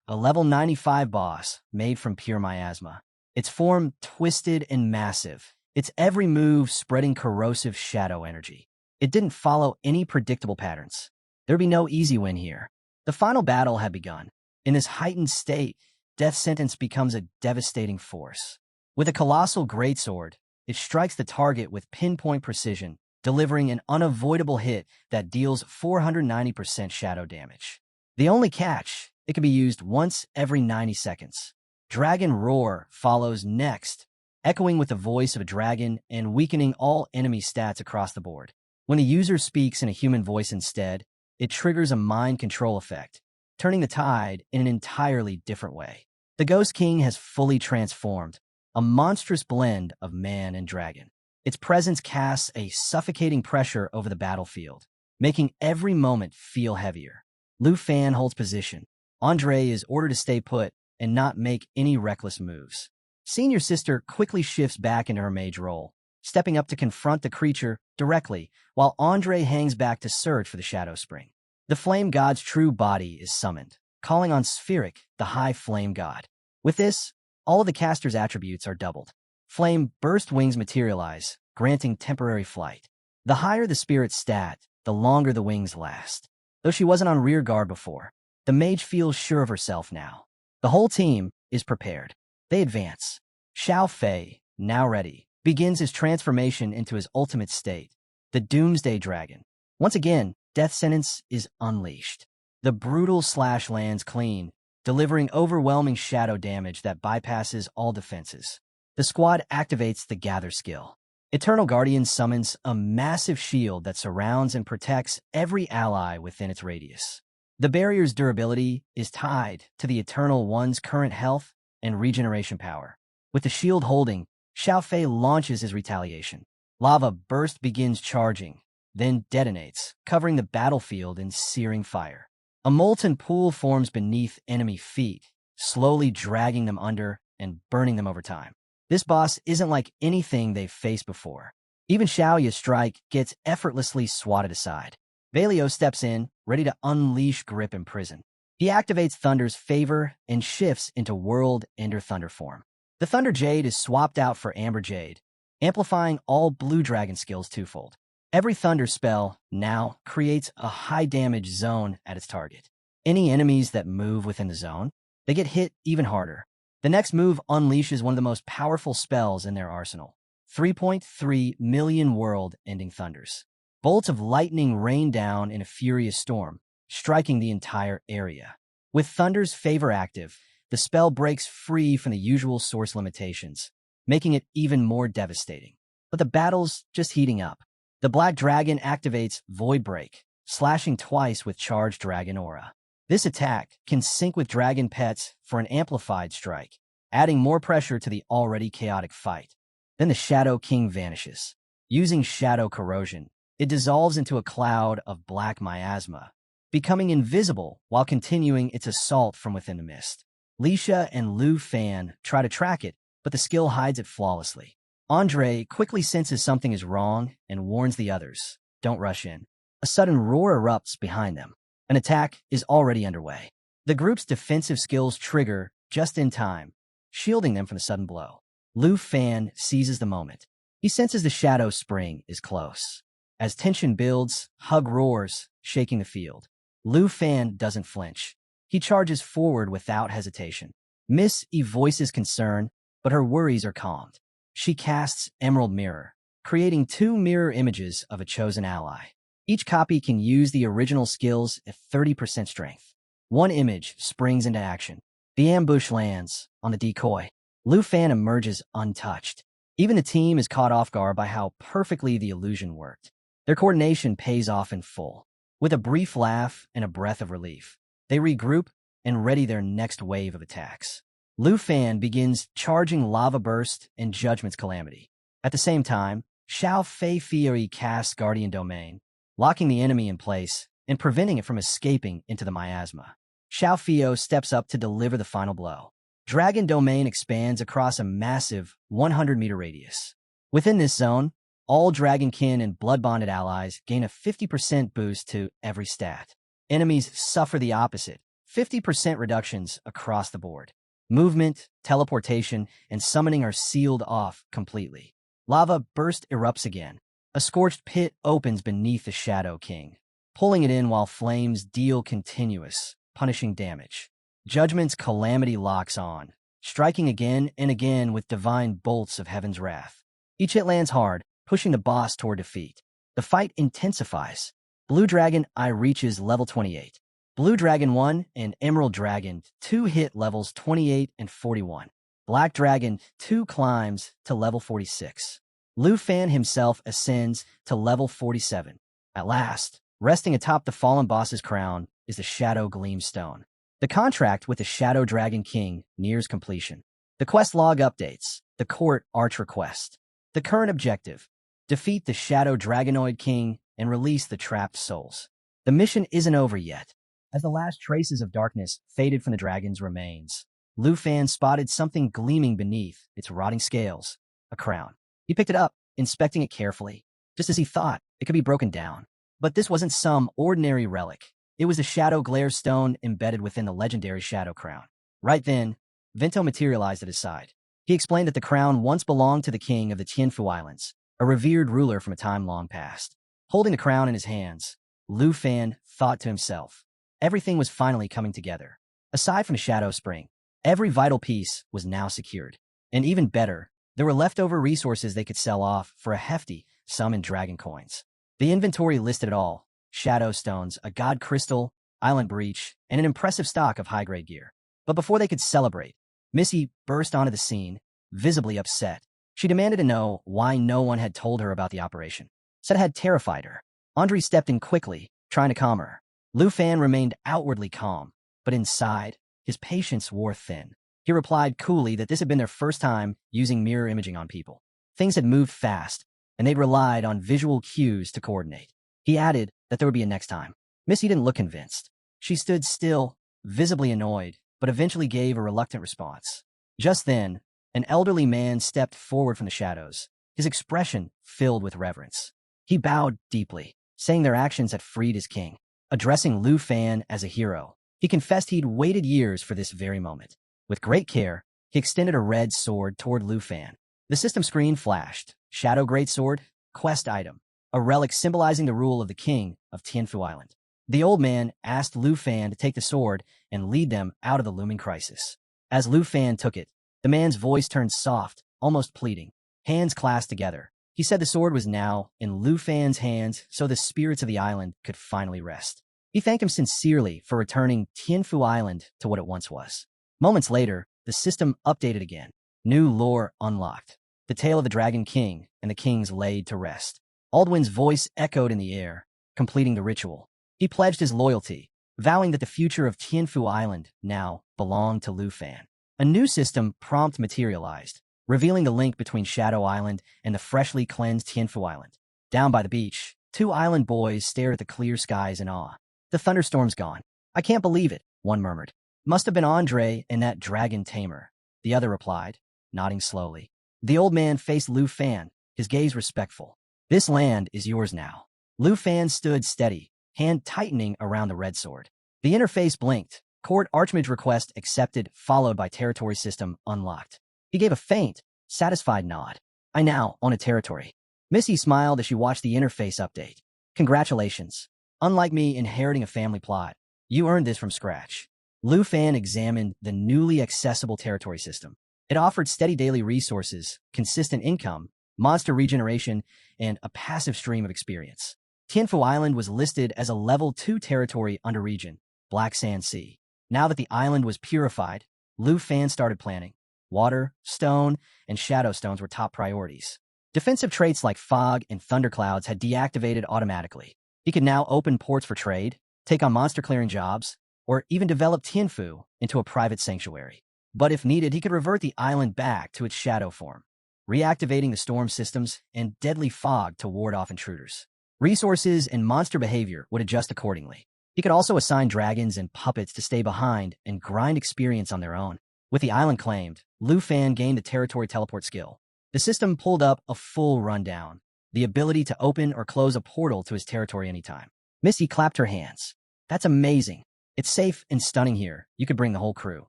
a level 95 boss made from pure miasma. Its form twisted and massive, its every move spreading corrosive shadow energy. It didn't follow any predictable patterns. There'd be no easy win here. The final battle had begun. In this heightened state, death sentence becomes a devastating force. With a colossal greatsword, it strikes the target with pinpoint precision, delivering an unavoidable hit that deals 490% shadow damage. The only catch, it can be used once every 90 seconds. Dragon Roar follows next, echoing with the voice of a dragon and weakening all enemy stats across the board. When the user speaks in a human voice instead, it triggers a mind control effect, turning the tide in an entirely different way. The Ghost King has fully transformed, a monstrous blend of man and dragon. Its presence casts a suffocating pressure over the battlefield, making every moment feel heavier. Lu Fan holds position. Andre is ordered to stay put and not make any reckless moves. Senior Sister quickly shifts back into her mage role, stepping up to confront the creature directly, while Andre hangs back to search for the Shadow Spring. The Flame God's true body is summoned, calling on Spheric, the High Flame God. With this, all of the caster's attributes are doubled. Flame Burst wings materialize, granting temporary flight. The higher the spirit's stat, the longer the wings last. Though she wasn't on rear guard before, the mage feels sure of herself now. The whole team is prepared. They advance. Xiao Fei, now ready, begins his transformation into his ultimate state, the Doomsday Dragon. Once again, Death Sentence is unleashed. The brutal slash lands clean, delivering overwhelming shadow damage that bypasses all defenses. The squad activates the Gather skill. Eternal Guardian summons a massive shield that surrounds and protects every ally within its radius. The barrier's durability is tied to the Eternal One's current health and regeneration power. With the shield holding, Xiao Fei launches his retaliation. Lava Burst begins charging, then detonates, covering the battlefield in searing fire. A molten pool forms beneath enemy feet, slowly dragging them under and burning them over time. This boss isn't like anything they've faced before. Even Xiaoya's strike gets effortlessly swatted aside. Valio steps in, ready to unleash Grip and Prison. He activates Thunder's favor and shifts into World Ender Thunder form. The Thunder Jade is swapped out for Amber Jade, amplifying all Blue Dragon skills twofold. Every Thunder spell now creates a high-damage zone at its target. Any enemies that move within the zone, they get hit even harder. The next move unleashes one of the most powerful spells in their arsenal, 3.3 million world-ending thunders. Bolts of lightning rain down in a furious storm, striking the entire area. With Thunder's favor active, the spell breaks free from the usual source limitations, making it even more devastating. But the battle's just heating up. The Black Dragon activates Void Break, slashing twice with Charged Dragon Aura. This attack can sync with Dragon Pets for an amplified strike, adding more pressure to the already chaotic fight. Then the Shadow King vanishes. Using Shadow Corrosion, it dissolves into a cloud of black miasma, becoming invisible while continuing its assault from within the mist. Lisha and Lu Fan try to track it, but the skill hides it flawlessly. Andre quickly senses something is wrong and warns the others, don't rush in. A sudden roar erupts behind them. An attack is already underway. The group's defensive skills trigger just in time, shielding them from the sudden blow. Lu Fan seizes the moment. He senses the Shadow Spring is close. As tension builds, Hug roars, shaking the field. Lu Fan doesn't flinch. He charges forward without hesitation. Miss E voices concern, but her worries are calmed. She casts Emerald Mirror, creating 2 mirror images of a chosen ally. Each copy can use the original skills at 30% strength. One image springs into action. The ambush lands on the decoy. Lu Fan emerges untouched. Even the team is caught off guard by how perfectly the illusion worked. Their coordination pays off in full. With a brief laugh and a breath of relief, they regroup and ready their next wave of attacks. Lu Fan begins charging Lava Burst and Judgment's Calamity. At the same time, Xiao Fei Fury casts Guardian Domain, locking the enemy in place and preventing it from escaping into the miasma. Xiao Fio steps up to deliver the final blow. Dragon Domain expands across a massive 100-meter radius. Within this zone, all Dragonkin and Blood-bonded allies gain a 50% boost to every stat. Enemies suffer the opposite, 50% reductions across the board. Movement, teleportation, and summoning are sealed off completely. Lava Burst erupts again. A scorched pit opens beneath the Shadow King, pulling it in while flames deal continuous, punishing damage. Judgment's Calamity locks on, striking again and again with divine bolts of Heaven's wrath. Each hit lands hard, pushing the boss toward defeat. The fight intensifies. Blue Dragon I reaches level 28. Blue Dragon 1 and Emerald Dragon 2 hit levels 28 and 41. Black Dragon 2 climbs to level 46. Lu Fan himself ascends to level 47. At last, resting atop the fallen boss's crown is the Shadow Gleam Stone. The contract with the Shadow Dragon King nears completion. The quest log updates. The Court Arch request. The current objective: defeat the Shadow Dragonoid King and release the trapped souls. The mission isn't over yet. As the last traces of darkness faded from the dragon's remains, Lu Fan spotted something gleaming beneath its rotting scales: a crown. He picked it up, inspecting it carefully, just as he thought it could be broken down. But this wasn't some ordinary relic. It was the Shadow Glare Stone embedded within the legendary Shadow Crown. Right then, Vento materialized at his side. He explained that the crown once belonged to the king of the Tianfu Islands, a revered ruler from a time long past. Holding the crown in his hands, Lu Fan thought to himself, everything was finally coming together. Aside from the Shadow Spring, every vital piece was now secured. And even better, there were leftover resources they could sell off for a hefty sum in dragon coins. The inventory listed it all: Shadow Stones, a God Crystal, Island Breach, and an impressive stock of high-grade gear. But before they could celebrate, Missy burst onto the scene, visibly upset. She demanded to know why no one had told her about the operation. Said it had terrified her. Andre stepped in quickly, trying to calm her. Lu Fan remained outwardly calm, but inside, his patience wore thin. He replied coolly that this had been their first time using mirror imaging on people. Things had moved fast, and they'd relied on visual cues to coordinate. He added that there would be a next time. Missy didn't look convinced. She stood still, visibly annoyed, but eventually gave a reluctant response. Just then, an elderly man stepped forward from the shadows, his expression filled with reverence. He bowed deeply, saying their actions had freed his king. Addressing Lu Fan as a hero, he confessed he'd waited years for this very moment. With great care, he extended a red sword toward Lu Fan. The system screen flashed: Shadow Greatsword, quest item, a relic symbolizing the rule of the king of Tianfu Island. The old man asked Lu Fan to take the sword and lead them out of the looming crisis. As Lu Fan took it, the man's voice turned soft, almost pleading. Hands clasped together, he said the sword was now in Lu Fan's hands so the spirits of the island could finally rest. He thanked him sincerely for returning Tianfu Island to what it once was. Moments later, the system updated again. New lore unlocked. The tale of the Dragon King and the kings laid to rest. Aldwin's voice echoed in the air, completing the ritual. He pledged his loyalty, vowing that the future of Tianfu Island now belonged to Lu Fan. A new system prompt materialized, revealing the link between Shadow Island and the freshly cleansed Tianfu Island. Down by the beach, two island boys stared at the clear skies in awe. The thunderstorm's gone. I can't believe it, one murmured. Must have been Andre and that dragon Tamer, the other replied, nodding slowly. The old man faced Lu Fan, his gaze respectful. This land is yours now. Lu Fan stood steady, hand tightening around the red sword. The interface blinked. Court Archmage request accepted, followed by territory system unlocked. He gave a faint, satisfied nod. I now own a territory. Missy smiled as she watched the interface update. Congratulations. Unlike me inheriting a family plot, you earned this from scratch. Lu Fan examined the newly accessible territory system. It offered steady daily resources, consistent income, monster regeneration, and a passive stream of experience. Tianfu Island was listed as a level 2 territory under region, Black Sand Sea. Now that the island was purified, Lu Fan started planning. Water, stone, and shadow stones were top priorities. Defensive traits like fog and thunderclouds had deactivated automatically. He could now open ports for trade, take on monster clearing jobs, or even develop Tianfu into a private sanctuary. But if needed, he could revert the island back to its shadow form, reactivating the storm systems and deadly fog to ward off intruders. Resources and monster behavior would adjust accordingly. He could also assign dragons and puppets to stay behind and grind experience on their own. With the island claimed, Lu Fan gained the territory teleport skill. The system pulled up a full rundown, the ability to open or close a portal to his territory anytime. Missy clapped her hands. That's amazing. It's safe and stunning here. You could bring the whole crew.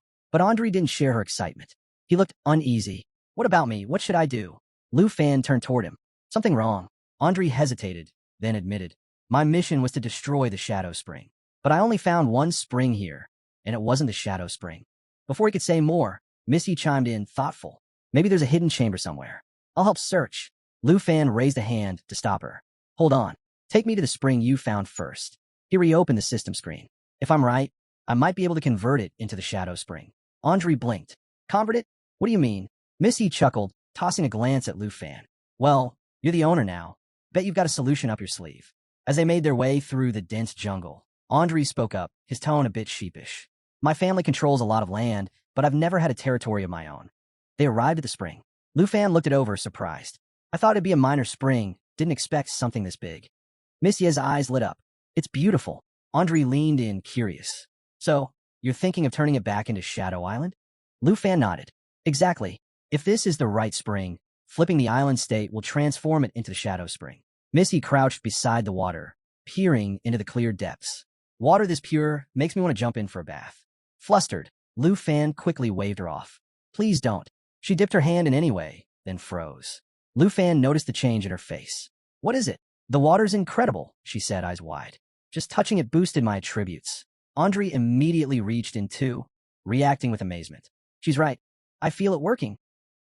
But Andre didn't share her excitement. He looked uneasy. What about me? What should I do? Lu Fan turned toward him. Something wrong. Andre hesitated, then admitted. My mission was to destroy the Shadow Spring. But I only found one spring here, and it wasn't the Shadow Spring. Before he could say more, Missy chimed in, thoughtful. Maybe there's a hidden chamber somewhere. I'll help search. Lu Fan raised a hand to stop her. Hold on. Take me to the spring you found first. He reopened the system screen. If I'm right, I might be able to convert it into the shadow spring. Andre blinked. Convert it? What do you mean? Missy chuckled, tossing a glance at Lu Fan. Well, you're the owner now. Bet you've got a solution up your sleeve. As they made their way through the dense jungle, Andre spoke up, his tone a bit sheepish. My family controls a lot of land, but I've never had a territory of my own. They arrived at the spring. Lu Fan looked it over, surprised. I thought it'd be a minor spring, didn't expect something this big. Miss Ye's eyes lit up. It's beautiful. Andre leaned in, curious. So, you're thinking of turning it back into Shadow Island? Lu Fan nodded. Exactly. If this is the right spring, flipping the island state will transform it into the Shadow Spring. Missy crouched beside the water, peering into the clear depths. Water this pure makes me want to jump in for a bath. Flustered, Lu Fan quickly waved her off. Please don't. She dipped her hand in anyway, then froze. Lu Fan noticed the change in her face. What is it? The water's incredible, she said, eyes wide. Just touching it boosted my attributes. Andre immediately reached in too, reacting with amazement. She's right. I feel it working.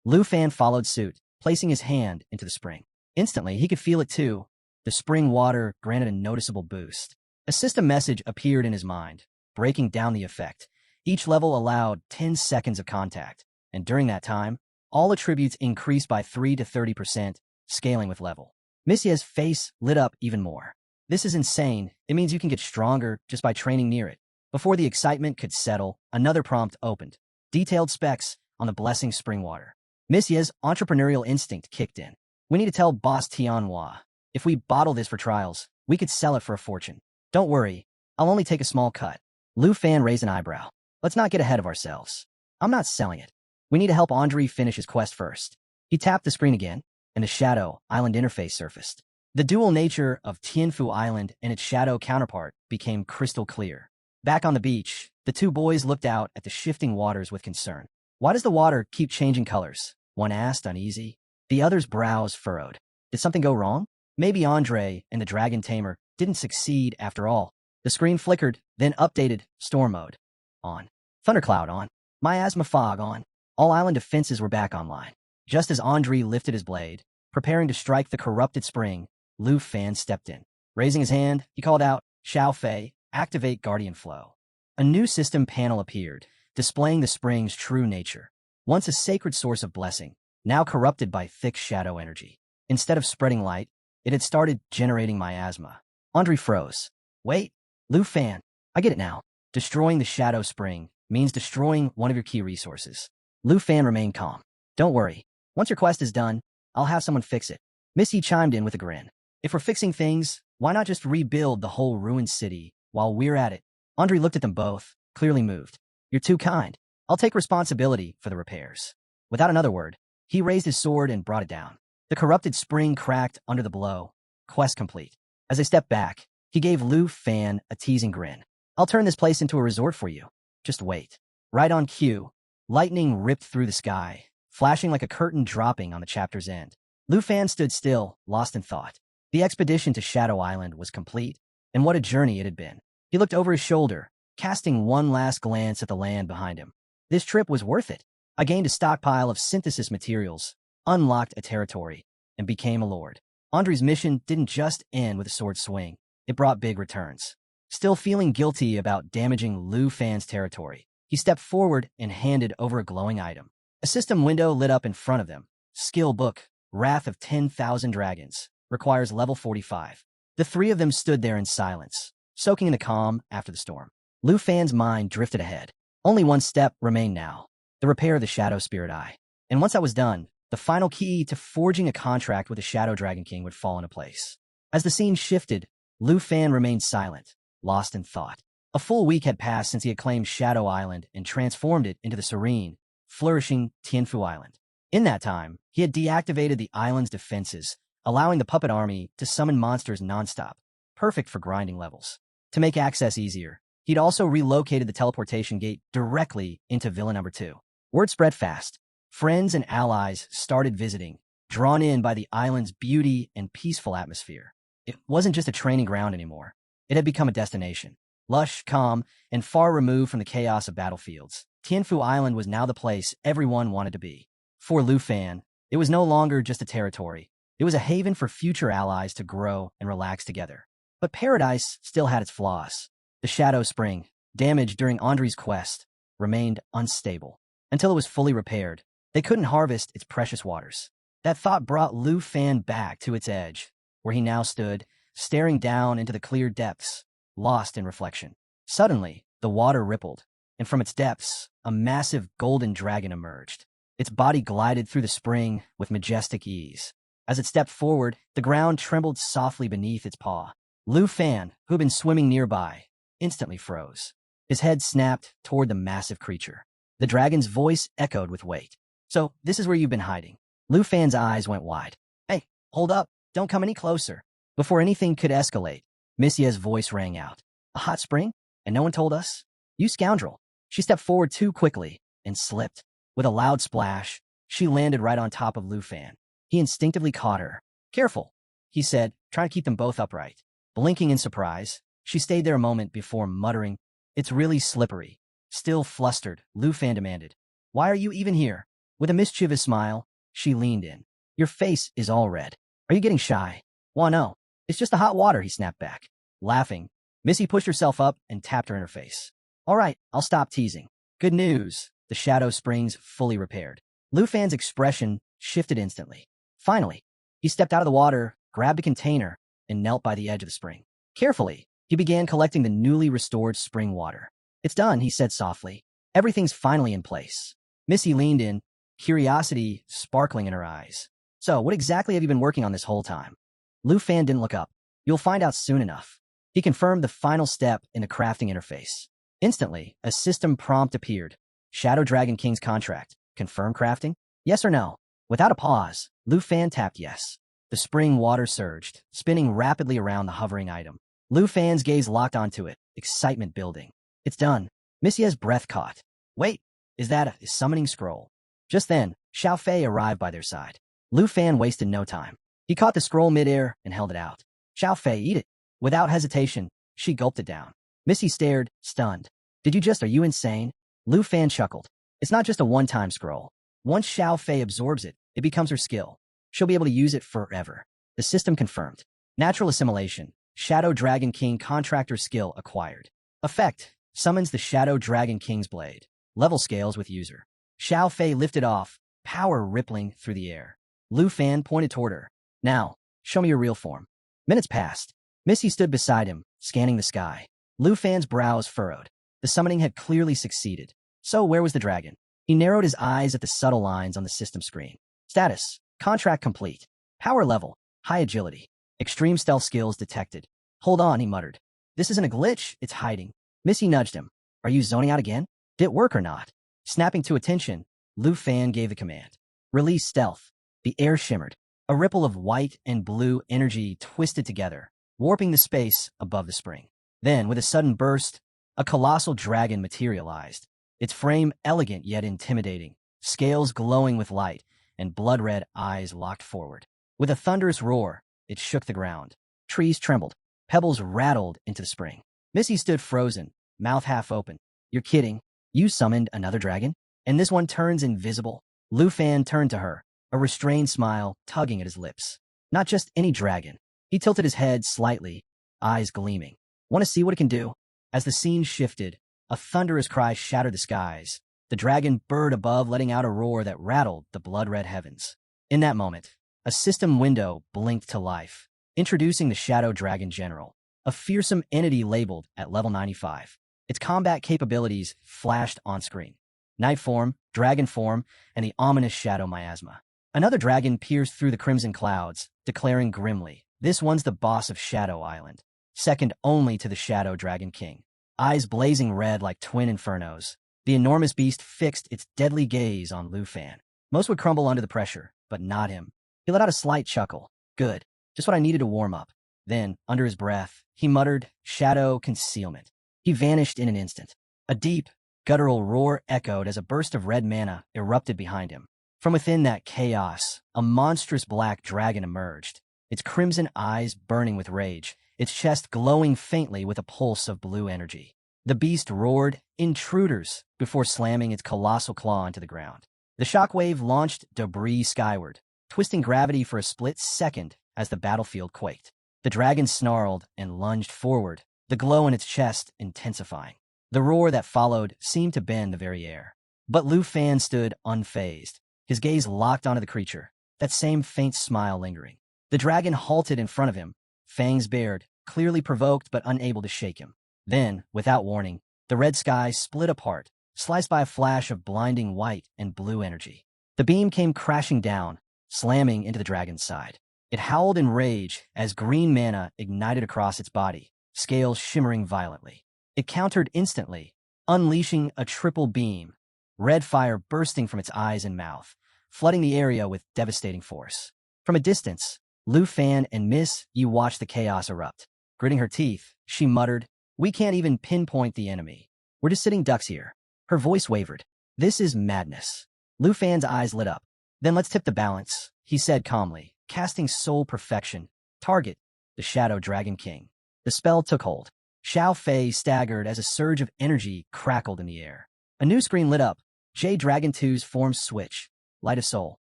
Lu Fan followed suit, placing his hand into the spring. Instantly, he could feel it too. The spring water granted a noticeable boost. A system message appeared in his mind, breaking down the effect. Each level allowed 10 seconds of contact, and during that time, all attributes increased by 3 to 30%, scaling with level. Missie's face lit up even more. This is insane. It means you can get stronger just by training near it. Before the excitement could settle, another prompt opened. Detailed specs on the blessing spring water. Missie's entrepreneurial instinct kicked in. We need to tell Boss Tianhua. If we bottle this for trials, we could sell it for a fortune. Don't worry, I'll only take a small cut. Lu Fan raised an eyebrow. Let's not get ahead of ourselves. I'm not selling it. We need to help Andre finish his quest first. He tapped the screen again, and the Shadow Island interface surfaced. The dual nature of Tianfu Island and its shadow counterpart became crystal clear. Back on the beach, the two boys looked out at the shifting waters with concern. Why does the water keep changing colors? One asked, uneasy. The other's brows furrowed. Did something go wrong? Maybe Andre and the dragon tamer didn't succeed after all. The screen flickered, then updated, storm mode. On. Thundercloud on. Miasma fog on. All island defenses were back online. Just as Andre lifted his blade, preparing to strike the corrupted spring, Lu Fan stepped in. Raising his hand, he called out, Xiao Fei, activate Guardian Flow. A new system panel appeared, displaying the spring's true nature. Once a sacred source of blessing, now corrupted by thick shadow energy. Instead of spreading light, it had started generating miasma. Andre froze. Wait, Lu Fan, I get it now. Destroying the shadow spring means destroying one of your key resources. Lu Fan remained calm. Don't worry. Once your quest is done, I'll have someone fix it. Missy chimed in with a grin. If we're fixing things, why not just rebuild the whole ruined city while we're at it? Andre looked at them both, clearly moved. You're too kind. I'll take responsibility for the repairs. Without another word, he raised his sword and brought it down. The corrupted spring cracked under the blow. Quest complete. As they stepped back, he gave Lu Fan a teasing grin. I'll turn this place into a resort for you. Just wait. Right on cue, lightning ripped through the sky, flashing like a curtain dropping on the chapter's end. Lu Fan stood still, lost in thought. The expedition to Shadow Island was complete, and what a journey it had been. He looked over his shoulder, casting one last glance at the land behind him. This trip was worth it. I gained a stockpile of synthesis materials, unlocked a territory, and became a lord. Andre's mission didn't just end with a sword swing. It brought big returns. Still feeling guilty about damaging Lu Fan's territory, he stepped forward and handed over a glowing item. A system window lit up in front of them. Skill book, Wrath of 10,000 Dragons, requires level 45. The three of them stood there in silence, soaking in the calm after the storm. Lu Fan's mind drifted ahead. Only one step remained now, the repair of the Shadow Spirit Eye. And once that was done, the final key to forging a contract with the Shadow Dragon King would fall into place. As the scene shifted, Lu Fan remained silent, lost in thought. A full week had passed since he had claimed Shadow Island and transformed it into the serene, flourishing Tianfu Island. In that time, he had deactivated the island's defenses, allowing the puppet army to summon monsters nonstop, perfect for grinding levels. To make access easier, he'd also relocated the teleportation gate directly into Villa Number 2. Word spread fast. Friends and allies started visiting, drawn in by the island's beauty and peaceful atmosphere. It wasn't just a training ground anymore. It had become a destination. Lush, calm, and far removed from the chaos of battlefields, Tianfu Island was now the place everyone wanted to be. For Lu Fan, it was no longer just a territory. It was a haven for future allies to grow and relax together. But paradise still had its flaws. The Shadow Spring, damaged during Andre's quest, remained unstable. Until it was fully repaired, they couldn't harvest its precious waters. That thought brought Lu Fan back to its edge, where he now stood, staring down into the clear depths, lost in reflection. Suddenly, the water rippled, and from its depths, a massive golden dragon emerged. Its body glided through the spring with majestic ease. As it stepped forward, the ground trembled softly beneath its paw. Lu Fan, who had been swimming nearby, instantly froze. His head snapped toward the massive creature. The dragon's voice echoed with weight. "So, this is where you've been hiding." Lu Fan's eyes went wide. "Hey, hold up, don't come any closer." Before anything could escalate, Missia's voice rang out. "A hot spring? And no one told us? You scoundrel." She stepped forward too quickly and slipped. With a loud splash, she landed right on top of Lu Fan. He instinctively caught her. "Careful," he said, trying to keep them both upright. Blinking in surprise, she stayed there a moment before muttering, "It's really slippery." Still flustered, Lu Fan demanded, "Why are you even here?" With a mischievous smile, she leaned in. "Your face is all red. Are you getting shy?" "Well, no. It's just the hot water," he snapped back. Laughing, Missy pushed herself up and tapped her in her face. "All right, I'll stop teasing. Good news. The Shadow Spring's fully repaired." Lu Fan's expression shifted instantly. Finally, he stepped out of the water, grabbed a container, and knelt by the edge of the spring. Carefully, he began collecting the newly restored spring water. "It's done," he said softly. "Everything's finally in place." Missy leaned in, curiosity sparkling in her eyes. "So, what exactly have you been working on this whole time?" Lu Fan didn't look up. "You'll find out soon enough." He confirmed the final step in the crafting interface. Instantly, a system prompt appeared. "Shadow Dragon King's contract. Confirm crafting? Yes or no?" Without a pause, Lu Fan tapped yes. The spring water surged, spinning rapidly around the hovering item. Lu Fan's gaze locked onto it, excitement building. "It's done." Missia's breath caught. "Wait, is that a summoning scroll?" Just then, Xiao Fei arrived by their side. Lu Fan wasted no time. He caught the scroll midair and held it out. "Xiao Fei, eat it." Without hesitation, she gulped it down. Missy stared, stunned. Are you insane?" Lu Fan chuckled. "It's not just a one-time scroll. Once Xiao Fei absorbs it, it becomes her skill. She'll be able to use it forever." The system confirmed. Natural assimilation. Shadow Dragon King contractor skill acquired. Effect. Summons the Shadow Dragon King's blade. Level scales with user. Xiao Fei lifted off, power rippling through the air. Lu Fan pointed toward her. "Now, show me your real form." Minutes passed. Missy stood beside him, scanning the sky. Lu Fan's brows furrowed. The summoning had clearly succeeded. So where was the dragon? He narrowed his eyes at the subtle lines on the system screen. Status. Contract complete. Power level. High agility. Extreme stealth skills detected. "Hold on," he muttered. "This isn't a glitch, it's hiding." Missy nudged him. "Are you zoning out again? Did it work or not?" Snapping to attention, Lu Fan gave the command. "Release stealth." The air shimmered. A ripple of white and blue energy twisted together, warping the space above the spring. Then, with a sudden burst, a colossal dragon materialized. Its frame elegant yet intimidating, scales glowing with light, and blood-red eyes locked forward. With a thunderous roar, it shook the ground. Trees trembled. Pebbles rattled into the spring. Missy stood frozen, mouth half open. "You're kidding. You summoned another dragon? And this one turns invisible?" Lu Fan turned to her, a restrained smile tugging at his lips. "Not just any dragon." He tilted his head slightly, eyes gleaming. "Want to see what it can do?" As the scene shifted, a thunderous cry shattered the skies. The dragon burred above, letting out a roar that rattled the blood-red heavens. In that moment, a system window blinked to life, introducing the Shadow Dragon General, a fearsome entity labeled at level 95. Its combat capabilities flashed on screen. Night form, dragon form, and the ominous shadow miasma. Another dragon pierced through the crimson clouds, declaring grimly, "This one's the boss of Shadow Island, second only to the Shadow Dragon King." Eyes blazing red like twin infernos, the enormous beast fixed its deadly gaze on Lu Fan. Most would crumble under the pressure, but not him. He let out a slight chuckle. "Good. Just what I needed to warm up." Then, under his breath, he muttered, "Shadow concealment." He vanished in an instant. A deep, guttural roar echoed as a burst of red mana erupted behind him. From within that chaos, a monstrous black dragon emerged, its crimson eyes burning with rage, its chest glowing faintly with a pulse of blue energy. The beast roared, "Intruders!" before slamming its colossal claw into the ground. The shockwave launched debris skyward, twisting gravity for a split second as the battlefield quaked. The dragon snarled and lunged forward, the glow in its chest intensifying. The roar that followed seemed to bend the very air. But Lu Fan stood unfazed, his gaze locked onto the creature, that same faint smile lingering. The dragon halted in front of him, fangs bared, clearly provoked but unable to shake him. Then, without warning, the red sky split apart, sliced by a flash of blinding white and blue energy. The beam came crashing down, slamming into the dragon's side. It howled in rage as green mana ignited across its body, scales shimmering violently. It countered instantly, unleashing a triple beam, red fire bursting from its eyes and mouth, flooding the area with devastating force. From a distance, Lu Fan and Miss Yi watched the chaos erupt. Gritting her teeth, she muttered, "We can't even pinpoint the enemy. We're just sitting ducks here." Her voice wavered. "This is madness." Lu Fan's eyes lit up. "Then let's tip the balance," he said calmly, casting Soul Perfection. Target, the Shadow Dragon King. The spell took hold. Xiao Fei staggered as a surge of energy crackled in the air. A new screen lit up. Jade Dragon 2's form switch. Light of Soul.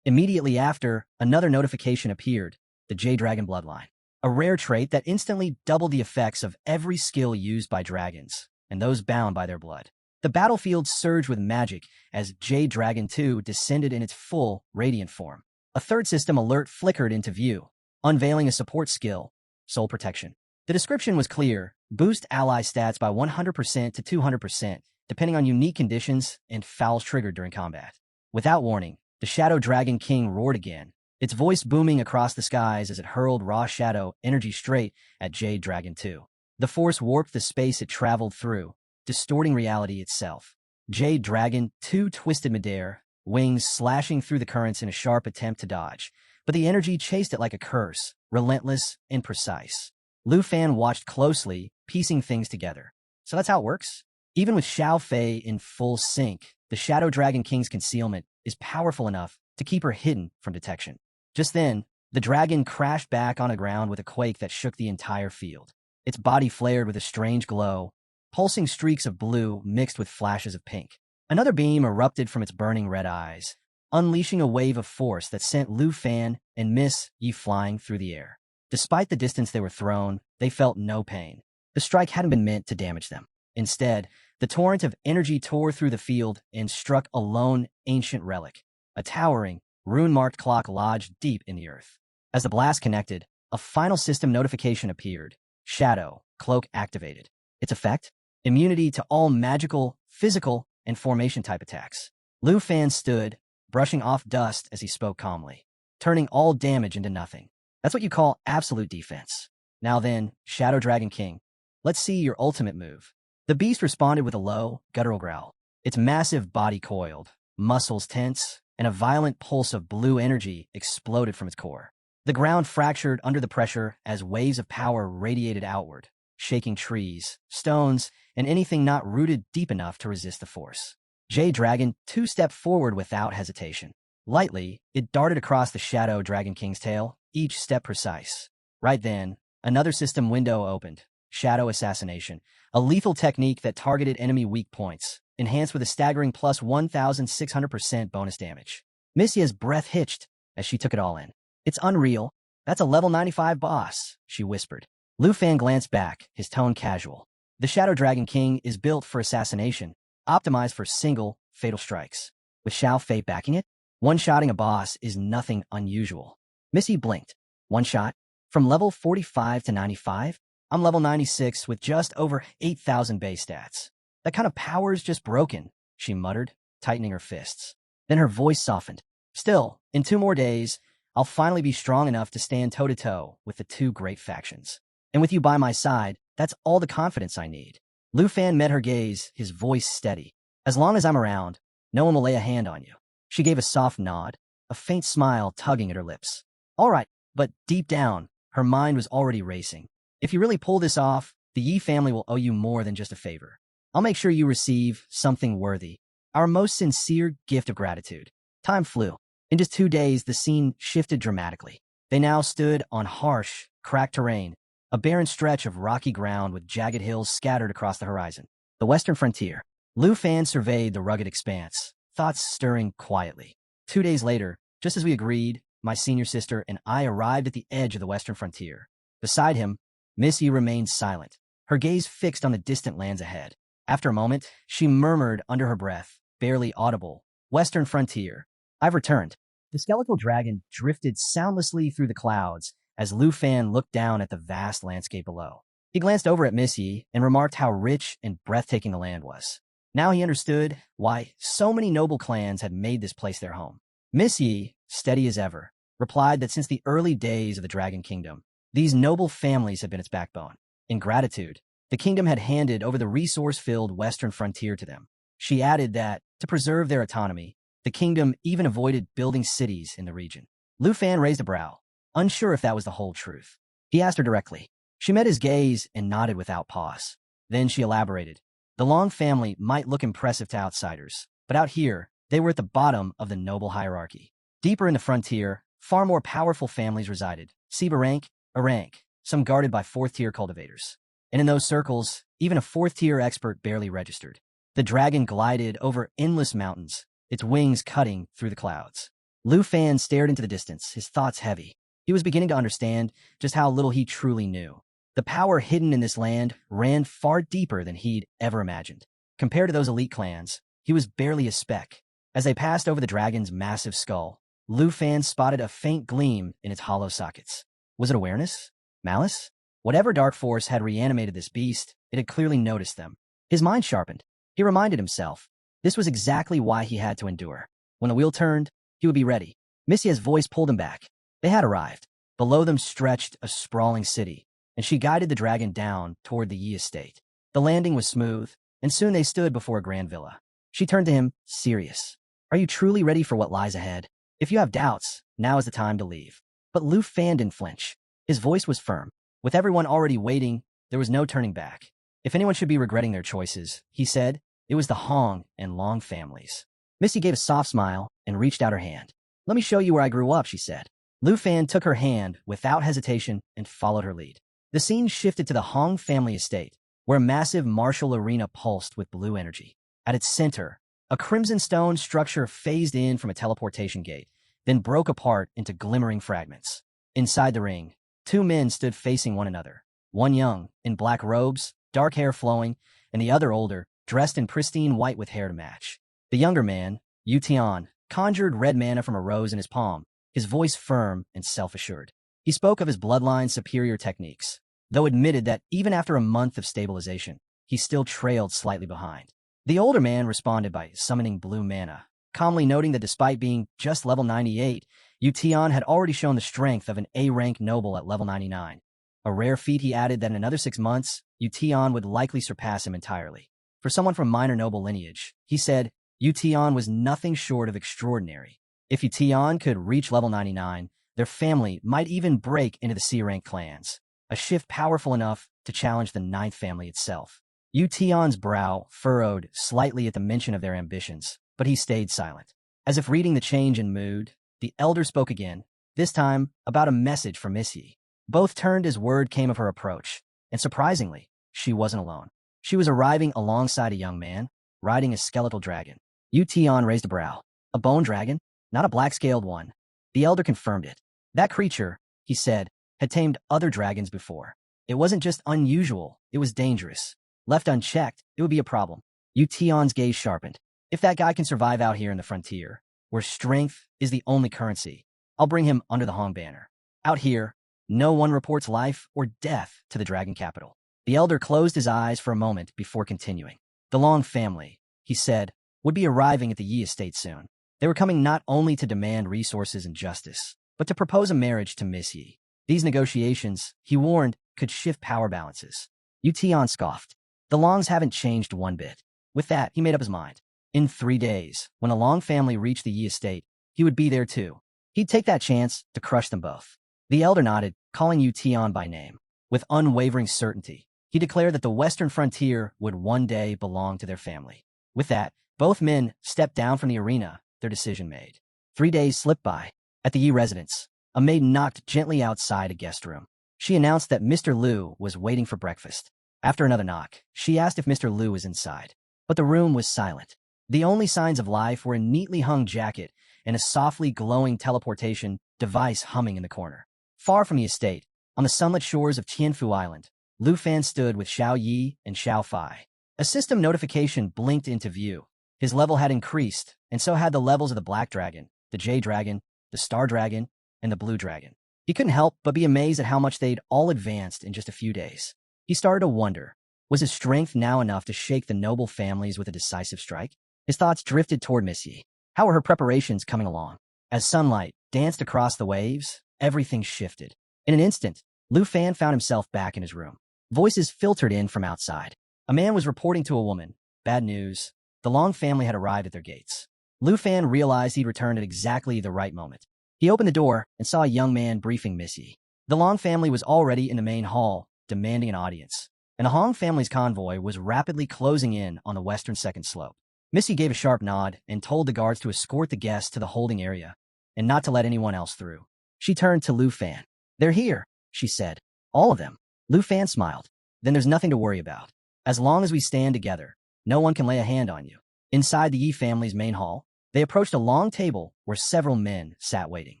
Immediately after, another notification appeared. The Jade Dragon Bloodline. A rare trait that instantly doubled the effects of every skill used by dragons, and those bound by their blood. The battlefield surged with magic as Jade Dragon 2 descended in its full, radiant form. A third system alert flickered into view, unveiling a support skill, Soul Protection. The description was clear: boost ally stats by 100% to 200%, depending on unique conditions and fouls triggered during combat. Without warning, the Shadow Dragon King roared again, its voice booming across the skies as it hurled raw shadow energy straight at Jade Dragon 2. The force warped the space it traveled through, distorting reality itself. Jade Dragon 2 twisted midair, wings slashing through the currents in a sharp attempt to dodge, but the energy chased it like a curse, relentless and precise. Lu Fan watched closely, piecing things together. So that's how it works? Even with Xiao Fei in full sync, the Shadow Dragon King's concealment is powerful enough to keep her hidden from detection. Just then, the dragon crashed back on the ground with a quake that shook the entire field. Its body flared with a strange glow, pulsing streaks of blue mixed with flashes of pink. Another beam erupted from its burning red eyes, unleashing a wave of force that sent Lu Fan and Miss Yi flying through the air. Despite the distance they were thrown, they felt no pain. The strike hadn't been meant to damage them. Instead, the torrent of energy tore through the field and struck a lone ancient relic, a towering, rune-marked clock lodged deep in the earth. As the blast connected, a final system notification appeared. Shadow Cloak activated. Its effect? Immunity to all magical, physical, and formation-type attacks. Lu Fan stood, brushing off dust as he spoke calmly, turning all damage into nothing. That's what you call absolute defense. Now then, Shadow Dragon King, let's see your ultimate move. The beast responded with a low, guttural growl. Its massive body coiled, muscles tense, and a violent pulse of blue energy exploded from its core. The ground fractured under the pressure as waves of power radiated outward, shaking trees, stones, and anything not rooted deep enough to resist the force. Jade Dragon 2 stepped forward without hesitation. Lightly, it darted across the Shadow Dragon King's tail, each step precise. Right then, another system window opened. Shadow Assassination, a lethal technique that targeted enemy weak points, enhanced with a staggering plus 1,600% bonus damage. Missia's breath hitched as she took it all in. "It's unreal. That's a level 95 boss," she whispered. Lu Fan glanced back, his tone casual. The Shadow Dragon King is built for assassination, optimized for single, fatal strikes. With Xiao Fei backing it, one-shotting a boss is nothing unusual. Missy blinked. One shot? From level 45 to 95? I'm level 96 with just over 8,000 base stats. That kind of power is just broken, she muttered, tightening her fists. Then her voice softened. Still, in 2 more days, I'll finally be strong enough to stand toe-to-toe with the 2 great factions. And with you by my side, that's all the confidence I need. Lu Fan met her gaze, his voice steady. As long as I'm around, no one will lay a hand on you. She gave a soft nod, a faint smile tugging at her lips. All right, but deep down, her mind was already racing. If you really pull this off, the Yi family will owe you more than just a favor. I'll make sure you receive something worthy. Our most sincere gift of gratitude. Time flew. In just 2 days, the scene shifted dramatically. They now stood on harsh, cracked terrain, a barren stretch of rocky ground with jagged hills scattered across the horizon. The western frontier. Lu Fan surveyed the rugged expanse, thoughts stirring quietly. 2 days later, just as we agreed, my senior sister, and I arrived at the edge of the western frontier. Beside him, Miss Yi remained silent, her gaze fixed on the distant lands ahead. After a moment, she murmured under her breath, barely audible, "Western frontier. I've returned." The skeletal dragon drifted soundlessly through the clouds as Lu Fan looked down at the vast landscape below. He glanced over at Miss Yi and remarked how rich and breathtaking the land was. Now he understood why so many noble clans had made this place their home. Miss Yi, steady as ever, replied that since the early days of the Dragon Kingdom, these noble families had been its backbone. In gratitude, the kingdom had handed over the resource-filled western frontier to them. She added that, to preserve their autonomy, the kingdom even avoided building cities in the region. Lu Fan raised a brow, unsure if that was the whole truth. He asked her directly. She met his gaze and nodded without pause. Then she elaborated. The Long family might look impressive to outsiders, but out here, they were at the bottom of the noble hierarchy. Deeper in the frontier, far more powerful families resided. Siba rank, a rank, some guarded by fourth-tier cultivators. And in those circles, even a fourth-tier expert barely registered. The dragon glided over endless mountains, its wings cutting through the clouds. Lu Fan stared into the distance, his thoughts heavy. He was beginning to understand just how little he truly knew. The power hidden in this land ran far deeper than he'd ever imagined. Compared to those elite clans, he was barely a speck. As they passed over the dragon's massive skull, Lu Fan spotted a faint gleam in its hollow sockets. Was it awareness? Malice? Whatever dark force had reanimated this beast, it had clearly noticed them. His mind sharpened. He reminded himself. This was exactly why he had to endure. When the wheel turned, he would be ready. Missia's voice pulled him back. They had arrived. Below them stretched a sprawling city, and she guided the dragon down toward the Yi estate. The landing was smooth, and soon they stood before a grand villa. She turned to him, serious. "Are you truly ready for what lies ahead? If you have doubts, now is the time to leave." But Lu Fan didn't flinch. His voice was firm. With everyone already waiting, there was no turning back. If anyone should be regretting their choices, he said, it was the Hong and Long families. Missy gave a soft smile and reached out her hand. "Let me show you where I grew up," she said. Lu Fan took her hand without hesitation and followed her lead. The scene shifted to the Hong family estate, where a massive martial arena pulsed with blue energy. At its center, a crimson stone structure phased in from a teleportation gate, then broke apart into glimmering fragments. Inside the ring, two men stood facing one another, one young, in black robes, dark hair flowing, and the other older, dressed in pristine white with hair to match. The younger man, Yu Tian, conjured red mana from a rose in his palm, his voice firm and self-assured. He spoke of his bloodline's superior techniques, though admitted that even after a month of stabilization, he still trailed slightly behind. The older man responded by summoning blue mana, calmly noting that despite being just level 98, Yu Tian had already shown the strength of an A-rank noble at level 99. A rare feat. He added that in another 6 months, Yu Tian would likely surpass him entirely. For someone from minor noble lineage, he said, Yu Tian was nothing short of extraordinary. If Yu Tian could reach level 99, their family might even break into the C-rank clans, a shift powerful enough to challenge the 9th family itself. Yu Tian's brow furrowed slightly at the mention of their ambitions, but he stayed silent. As if reading the change in mood, the elder spoke again, this time about a message from Miss Yi. Both turned as word came of her approach, and surprisingly, she wasn't alone. She was arriving alongside a young man, riding a skeletal dragon. Yu Tian raised a brow. A bone dragon? Not a black-scaled one. The elder confirmed it. That creature, he said, had tamed other dragons before. It wasn't just unusual, it was dangerous. Left unchecked, it would be a problem. Yu Tian's gaze sharpened. If that guy can survive out here in the frontier, where strength is the only currency, I'll bring him under the Hong banner. Out here, no one reports life or death to the dragon capital. The elder closed his eyes for a moment before continuing. The Long family, he said, would be arriving at the Yi estate soon. They were coming not only to demand resources and justice, but to propose a marriage to Miss Yi. These negotiations, he warned, could shift power balances. Yu Tian scoffed. The Longs haven't changed one bit. With that, he made up his mind. In 3 days, when the Long family reached the Yi estate, he would be there too. He'd take that chance to crush them both. The elder nodded, calling Yu Tian by name. With unwavering certainty, he declared that the western frontier would one day belong to their family. With that, both men stepped down from the arena, their decision made. 3 days slipped by. At the Yi residence, a maid knocked gently outside a guest room. She announced that Mr. Liu was waiting for breakfast. After another knock, she asked if Mr. Liu was inside. But the room was silent. The only signs of life were a neatly hung jacket and a softly glowing teleportation device humming in the corner. Far from the estate, on the sunlit shores of Tianfu Island, Lu Fan stood with Xiao Yi and Xiao Fai. A system notification blinked into view. His level had increased, and so had the levels of the Black Dragon, the Jade Dragon, the Star Dragon, and the Blue Dragon. He couldn't help but be amazed at how much they'd all advanced in just a few days. He started to wonder, was his strength now enough to shake the noble families with a decisive strike? His thoughts drifted toward Miss Yi. How were her preparations coming along? As sunlight danced across the waves, everything shifted. In an instant, Lu Fan found himself back in his room. Voices filtered in from outside. A man was reporting to a woman. Bad news. The Long family had arrived at their gates. Lu Fan realized he'd returned at exactly the right moment. He opened the door and saw a young man briefing Miss Yi. The Long family was already in the main hall, demanding an audience, and the Hong family's convoy was rapidly closing in on the western second slope. Miss Yi gave a sharp nod and told the guards to escort the guests to the holding area and not to let anyone else through. She turned to Lu Fan. "They're here," she said. "All of them." Lu Fan smiled. "Then there's nothing to worry about. As long as we stand together, no one can lay a hand on you." Inside the Yi family's main hall, they approached a long table where several men sat waiting.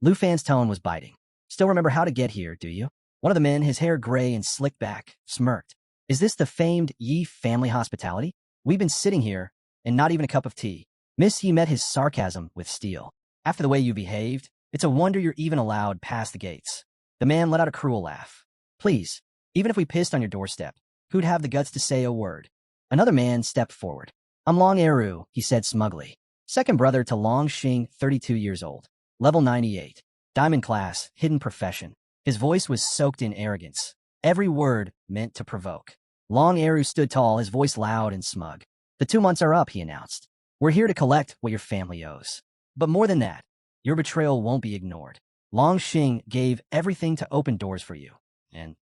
Lu Fan's tone was biting. "Still remember how to get here, do you?" One of the men, his hair gray and slicked back, smirked. "Is this the famed Yi family hospitality? We've been sitting here, and not even a cup of tea." Miss Yi met his sarcasm with steel. "After the way you behaved, it's a wonder you're even allowed past the gates." The man let out a cruel laugh. "Please, even if we pissed on your doorstep, who'd have the guts to say a word?" Another man stepped forward. "I'm Long Eru," he said smugly. "Second brother to Long Xing, 32 years old. Level 98. Diamond class, hidden profession." His voice was soaked in arrogance. Every word meant to provoke. Long Eru stood tall, his voice loud and smug. "The 2 months are up," he announced. "We're here to collect what your family owes. But more than that, your betrayal won't be ignored. Long Xing gave everything to open doors for you. And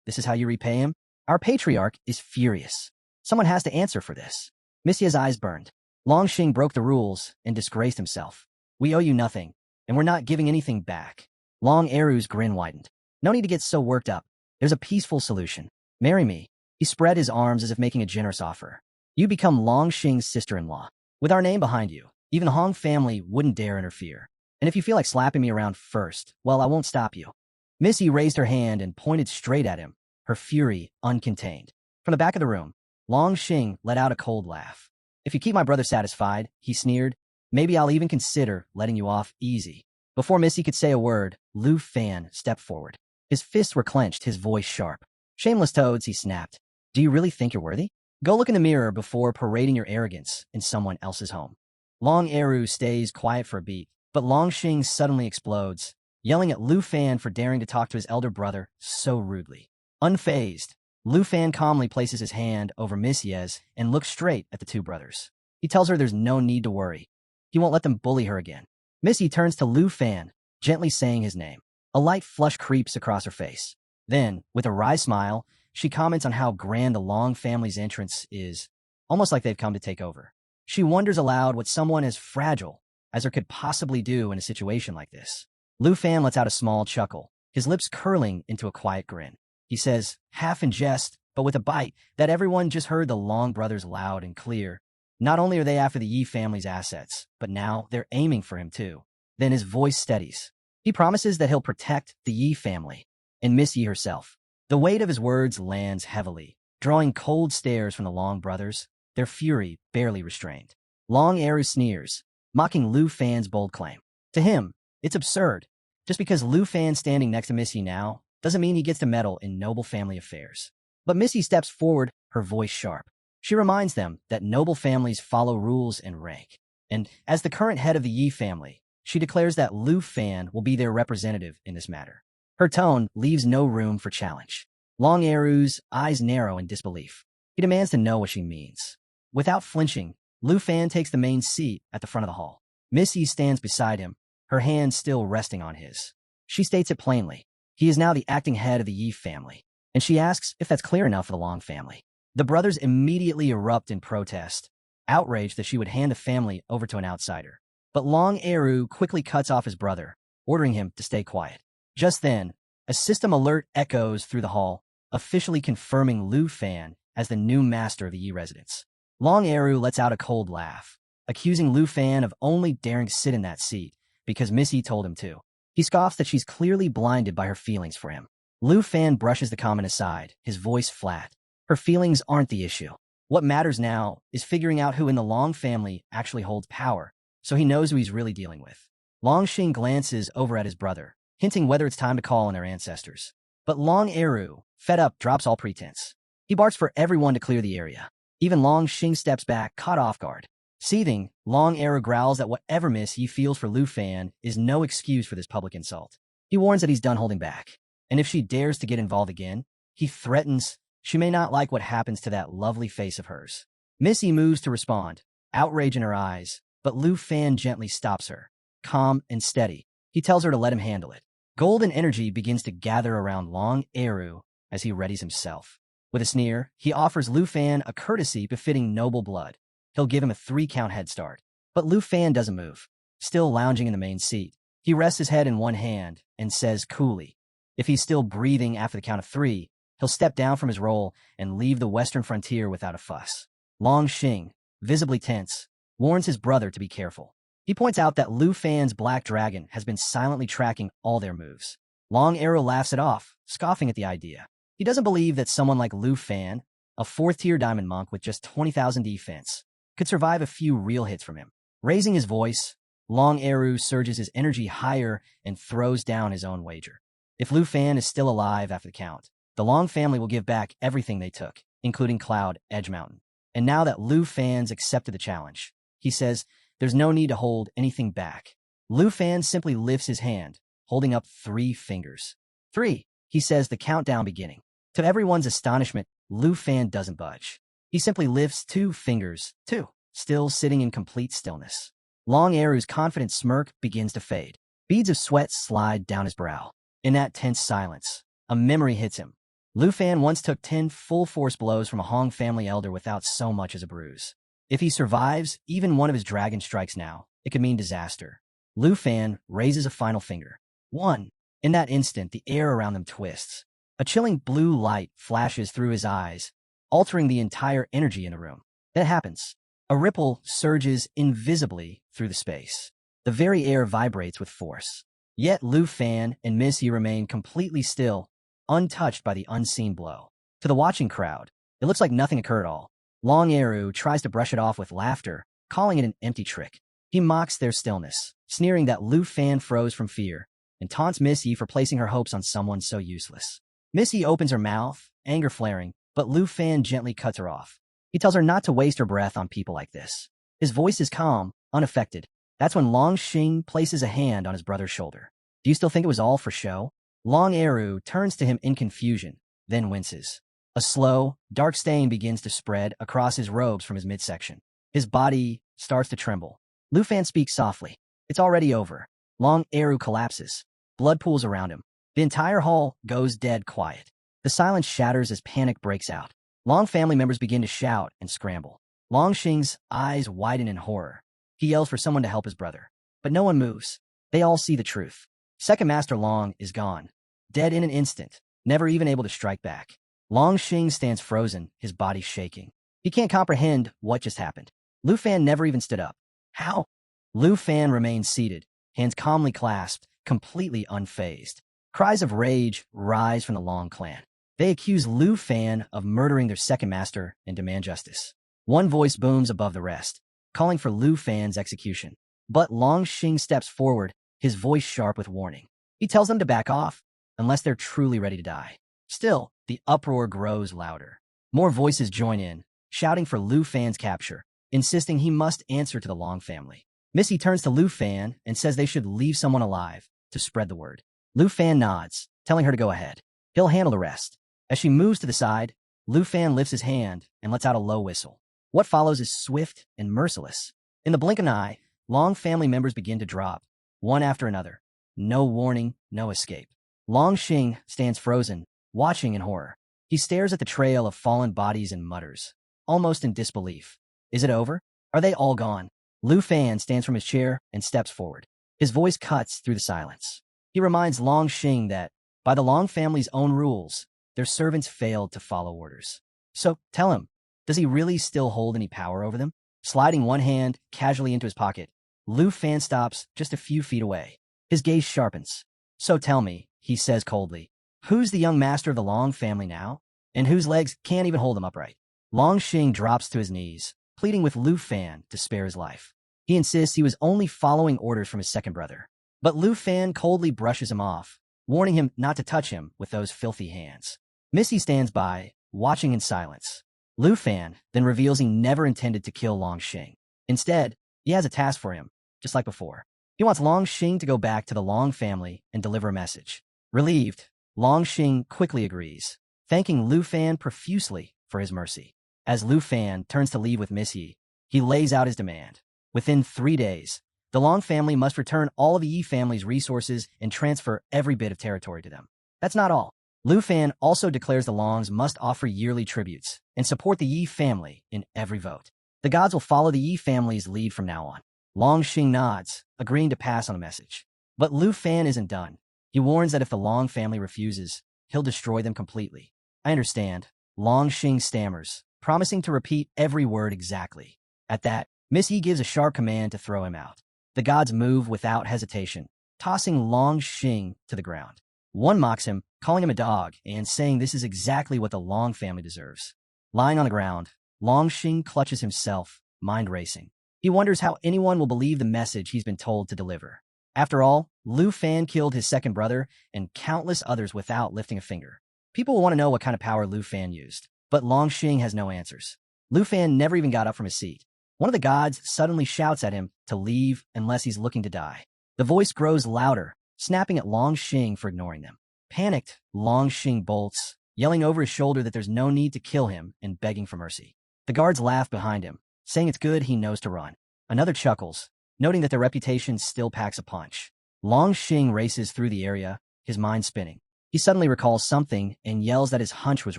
this is how you repay him? Our patriarch is furious. Someone has to answer for this." Missia's eyes burned. Long Xing broke the rules and disgraced himself. "We owe you nothing, and we're not giving anything back." Long Eru's grin widened. "No need to get so worked up. There's a peaceful solution. Marry me." He spread his arms as if making a generous offer. "You become Long Xing's sister-in-law. With our name behind you, even the Hong family wouldn't dare interfere. And if you feel like slapping me around first, well, I won't stop you." Missy raised her hand and pointed straight at him, her fury uncontained. From the back of the room, Long Xing let out a cold laugh. "If you keep my brother satisfied," he sneered, "maybe I'll even consider letting you off easy." Before Missy could say a word, Lu Fan stepped forward. His fists were clenched, his voice sharp. "Shameless toads," he snapped. "Do you really think you're worthy? Go look in the mirror before parading your arrogance in someone else's home." Long Eru stays quiet for a beat, but Long Xing suddenly explodes, yelling at Lu Fan for daring to talk to his elder brother so rudely. Unfazed, Lu Fan calmly places his hand over Missie's and looks straight at the two brothers. He tells her there's no need to worry. He won't let them bully her again. Missy turns to Lu Fan, gently saying his name. A light flush creeps across her face. Then, with a wry smile, she comments on how grand the Long family's entrance is, almost like they've come to take over. She wonders aloud what someone as fragile as her could possibly do in a situation like this. Lu Fan lets out a small chuckle, his lips curling into a quiet grin. He says, half in jest, but with a bite, that everyone just heard the Long brothers loud and clear. Not only are they after the Yi family's assets, but now they're aiming for him too. Then his voice steadies. He promises that he'll protect the Yi family and Miss Yi herself. The weight of his words lands heavily, drawing cold stares from the Long brothers, their fury barely restrained. Long Eru sneers, mocking Lu Fan's bold claim. To him, it's absurd. Just because Lu Fan's standing next to Missy now doesn't mean he gets to meddle in noble family affairs. But Missy steps forward, her voice sharp. She reminds them that noble families follow rules and rank. And as the current head of the Yi family, she declares that Lu Fan will be their representative in this matter. Her tone leaves no room for challenge. Long Eru's eyes narrow in disbelief. He demands to know what she means. Without flinching, Lu Fan takes the main seat at the front of the hall. Missy stands beside him, her hand still resting on his. She states it plainly. He is now the acting head of the Yi family, and she asks if that's clear enough for the Long family. The brothers immediately erupt in protest, outraged that she would hand the family over to an outsider. But Long Eru quickly cuts off his brother, ordering him to stay quiet. Just then, a system alert echoes through the hall, officially confirming Lu Fan as the new master of the Yi residence. Long Eru lets out a cold laugh, accusing Lu Fan of only daring to sit in that seat because Missy told him to. He scoffs that she's clearly blinded by her feelings for him. Lu Fan brushes the comment aside, his voice flat. Her feelings aren't the issue. What matters now is figuring out who in the Long family actually holds power, so he knows who he's really dealing with. Long Xing glances over at his brother, hinting whether it's time to call on their ancestors. But Long Eru, fed up, drops all pretense. He barks for everyone to clear the area. Even Long Xing steps back, caught off guard. Seething, Long Eru growls that whatever miss he feels for Lu Fan is no excuse for this public insult. He warns that he's done holding back. And if she dares to get involved again, he threatens she may not like what happens to that lovely face of hers. Missy moves to respond, outrage in her eyes, but Lu Fan gently stops her. Calm and steady, he tells her to let him handle it. Golden energy begins to gather around Long Eru as he readies himself. With a sneer, he offers Lu Fan a courtesy befitting noble blood. He'll give him a 3-count head start. But Lu Fan doesn't move. Still lounging in the main seat, he rests his head in one hand and says coolly, if he's still breathing after the count of 3, he'll step down from his role and leave the western frontier without a fuss. Long Xing, visibly tense, warns his brother to be careful. He points out that Lu Fan's black dragon has been silently tracking all their moves. Long Arrow laughs it off, scoffing at the idea. He doesn't believe that someone like Lu Fan, a 4th-tier diamond monk with just 20,000 defense, could survive a few real hits from him. Raising his voice, Long Eru surges his energy higher and throws down his own wager. If Lu Fan is still alive after the count, the Long family will give back everything they took, including Cloud Edge Mountain. And now that Lu Fan's accepted the challenge, he says there's no need to hold anything back. Lu Fan simply lifts his hand, holding up 3 fingers. 3, he says, the countdown beginning. To everyone's astonishment, Lu Fan doesn't budge. He simply lifts 2 fingers, 2, still sitting in complete stillness. Long Eru's confident smirk begins to fade. Beads of sweat slide down his brow. In that tense silence, a memory hits him. Lu Fan once took 10 full-force blows from a Hong family elder without so much as a bruise. If he survives even one of his dragon strikes now, it could mean disaster. Lu Fan raises a final finger. 1. In that instant, the air around them twists. A chilling blue light flashes through his eyes, altering the entire energy in the room. Then it happens. A ripple surges invisibly through the space. The very air vibrates with force. Yet Lu Fan and Missy remain completely still, untouched by the unseen blow. To the watching crowd, it looks like nothing occurred at all. Long Eru tries to brush it off with laughter, calling it an empty trick. He mocks their stillness, sneering that Lu Fan froze from fear, and taunts Missy for placing her hopes on someone so useless. Missy opens her mouth, anger flaring, but Lu Fan gently cuts her off. He tells her not to waste her breath on people like this. His voice is calm, unaffected. That's when Long Xing places a hand on his brother's shoulder. Do you still think it was all for show? Long Eru turns to him in confusion, then winces. A slow, dark stain begins to spread across his robes from his midsection. His body starts to tremble. Lu Fan speaks softly. It's already over. Long Eru collapses. Blood pools around him. The entire hall goes dead quiet. The silence shatters as panic breaks out. Long family members begin to shout and scramble. Long Xing's eyes widen in horror. He yells for someone to help his brother. But no one moves. They all see the truth. Second Master Long is gone. Dead in an instant, never even able to strike back. Long Xing stands frozen, his body shaking. He can't comprehend what just happened. Lu Fan never even stood up. How? Lu Fan remains seated, hands calmly clasped, completely unfazed. Cries of rage rise from the Long clan. They accuse Lu Fan of murdering their second master and demand justice. One voice booms above the rest, calling for Lu Fan's execution. But Long Xing steps forward, his voice sharp with warning. He tells them to back off, unless they're truly ready to die. Still, the uproar grows louder. More voices join in, shouting for Lu Fan's capture, insisting he must answer to the Long family. Missy turns to Lu Fan and says they should leave someone alive to spread the word. Lu Fan nods, telling her to go ahead. He'll handle the rest. As she moves to the side, Lu Fan lifts his hand and lets out a low whistle. What follows is swift and merciless. In the blink of an eye, Long family members begin to drop, one after another. No warning, no escape. Long Xing stands frozen, watching in horror. He stares at the trail of fallen bodies and mutters, almost in disbelief. Is it over? Are they all gone? Lu Fan stands from his chair and steps forward. His voice cuts through the silence. He reminds Long Xing that, by the Long family's own rules, their servants failed to follow orders. So, tell him, does he really still hold any power over them? Sliding one hand casually into his pocket, Lu Fan stops just a few feet away. His gaze sharpens. So tell me, he says coldly, who's the young master of the Long family now? And whose legs can't even hold him upright? Long Xing drops to his knees, pleading with Lu Fan to spare his life. He insists he was only following orders from his second brother. But Lu Fan coldly brushes him off, warning him not to touch him with those filthy hands. Missy stands by, watching in silence. Lu Fan then reveals he never intended to kill Long Xing. Instead, he has a task for him, just like before. He wants Long Xing to go back to the Long family and deliver a message. Relieved, Long Xing quickly agrees, thanking Lu Fan profusely for his mercy. As Lu Fan turns to leave with Miss Yi, he lays out his demand. Within 3 days, the Long family must return all of the Yi family's resources and transfer every bit of territory to them. That's not all. Lu Fan also declares the Longs must offer yearly tributes and support the Yi family in every vote. The gods will follow the Yi family's lead from now on. Long Xing nods, agreeing to pass on the message. But Lu Fan isn't done. He warns that if the Long family refuses, he'll destroy them completely. I understand. Long Xing stammers, promising to repeat every word exactly. At that, Miss Yi gives a sharp command to throw him out. The gods move without hesitation, tossing Long Xing to the ground. One mocks him, calling him a dog, and saying this is exactly what the Long family deserves. Lying on the ground, Long Xing clutches himself, mind racing. He wonders how anyone will believe the message he's been told to deliver. After all, Lu Fan killed his second brother and countless others without lifting a finger. People will want to know what kind of power Lu Fan used, but Long Xing has no answers. Lu Fan never even got up from his seat. One of the gods suddenly shouts at him to leave unless he's looking to die. The voice grows louder, snapping at Long Xing for ignoring them. Panicked, Long Xing bolts, yelling over his shoulder that there's no need to kill him and begging for mercy. The guards laugh behind him, saying it's good he knows to run. Another chuckles, noting that their reputation still packs a punch. Long Xing races through the area, his mind spinning. He suddenly recalls something and yells that his hunch was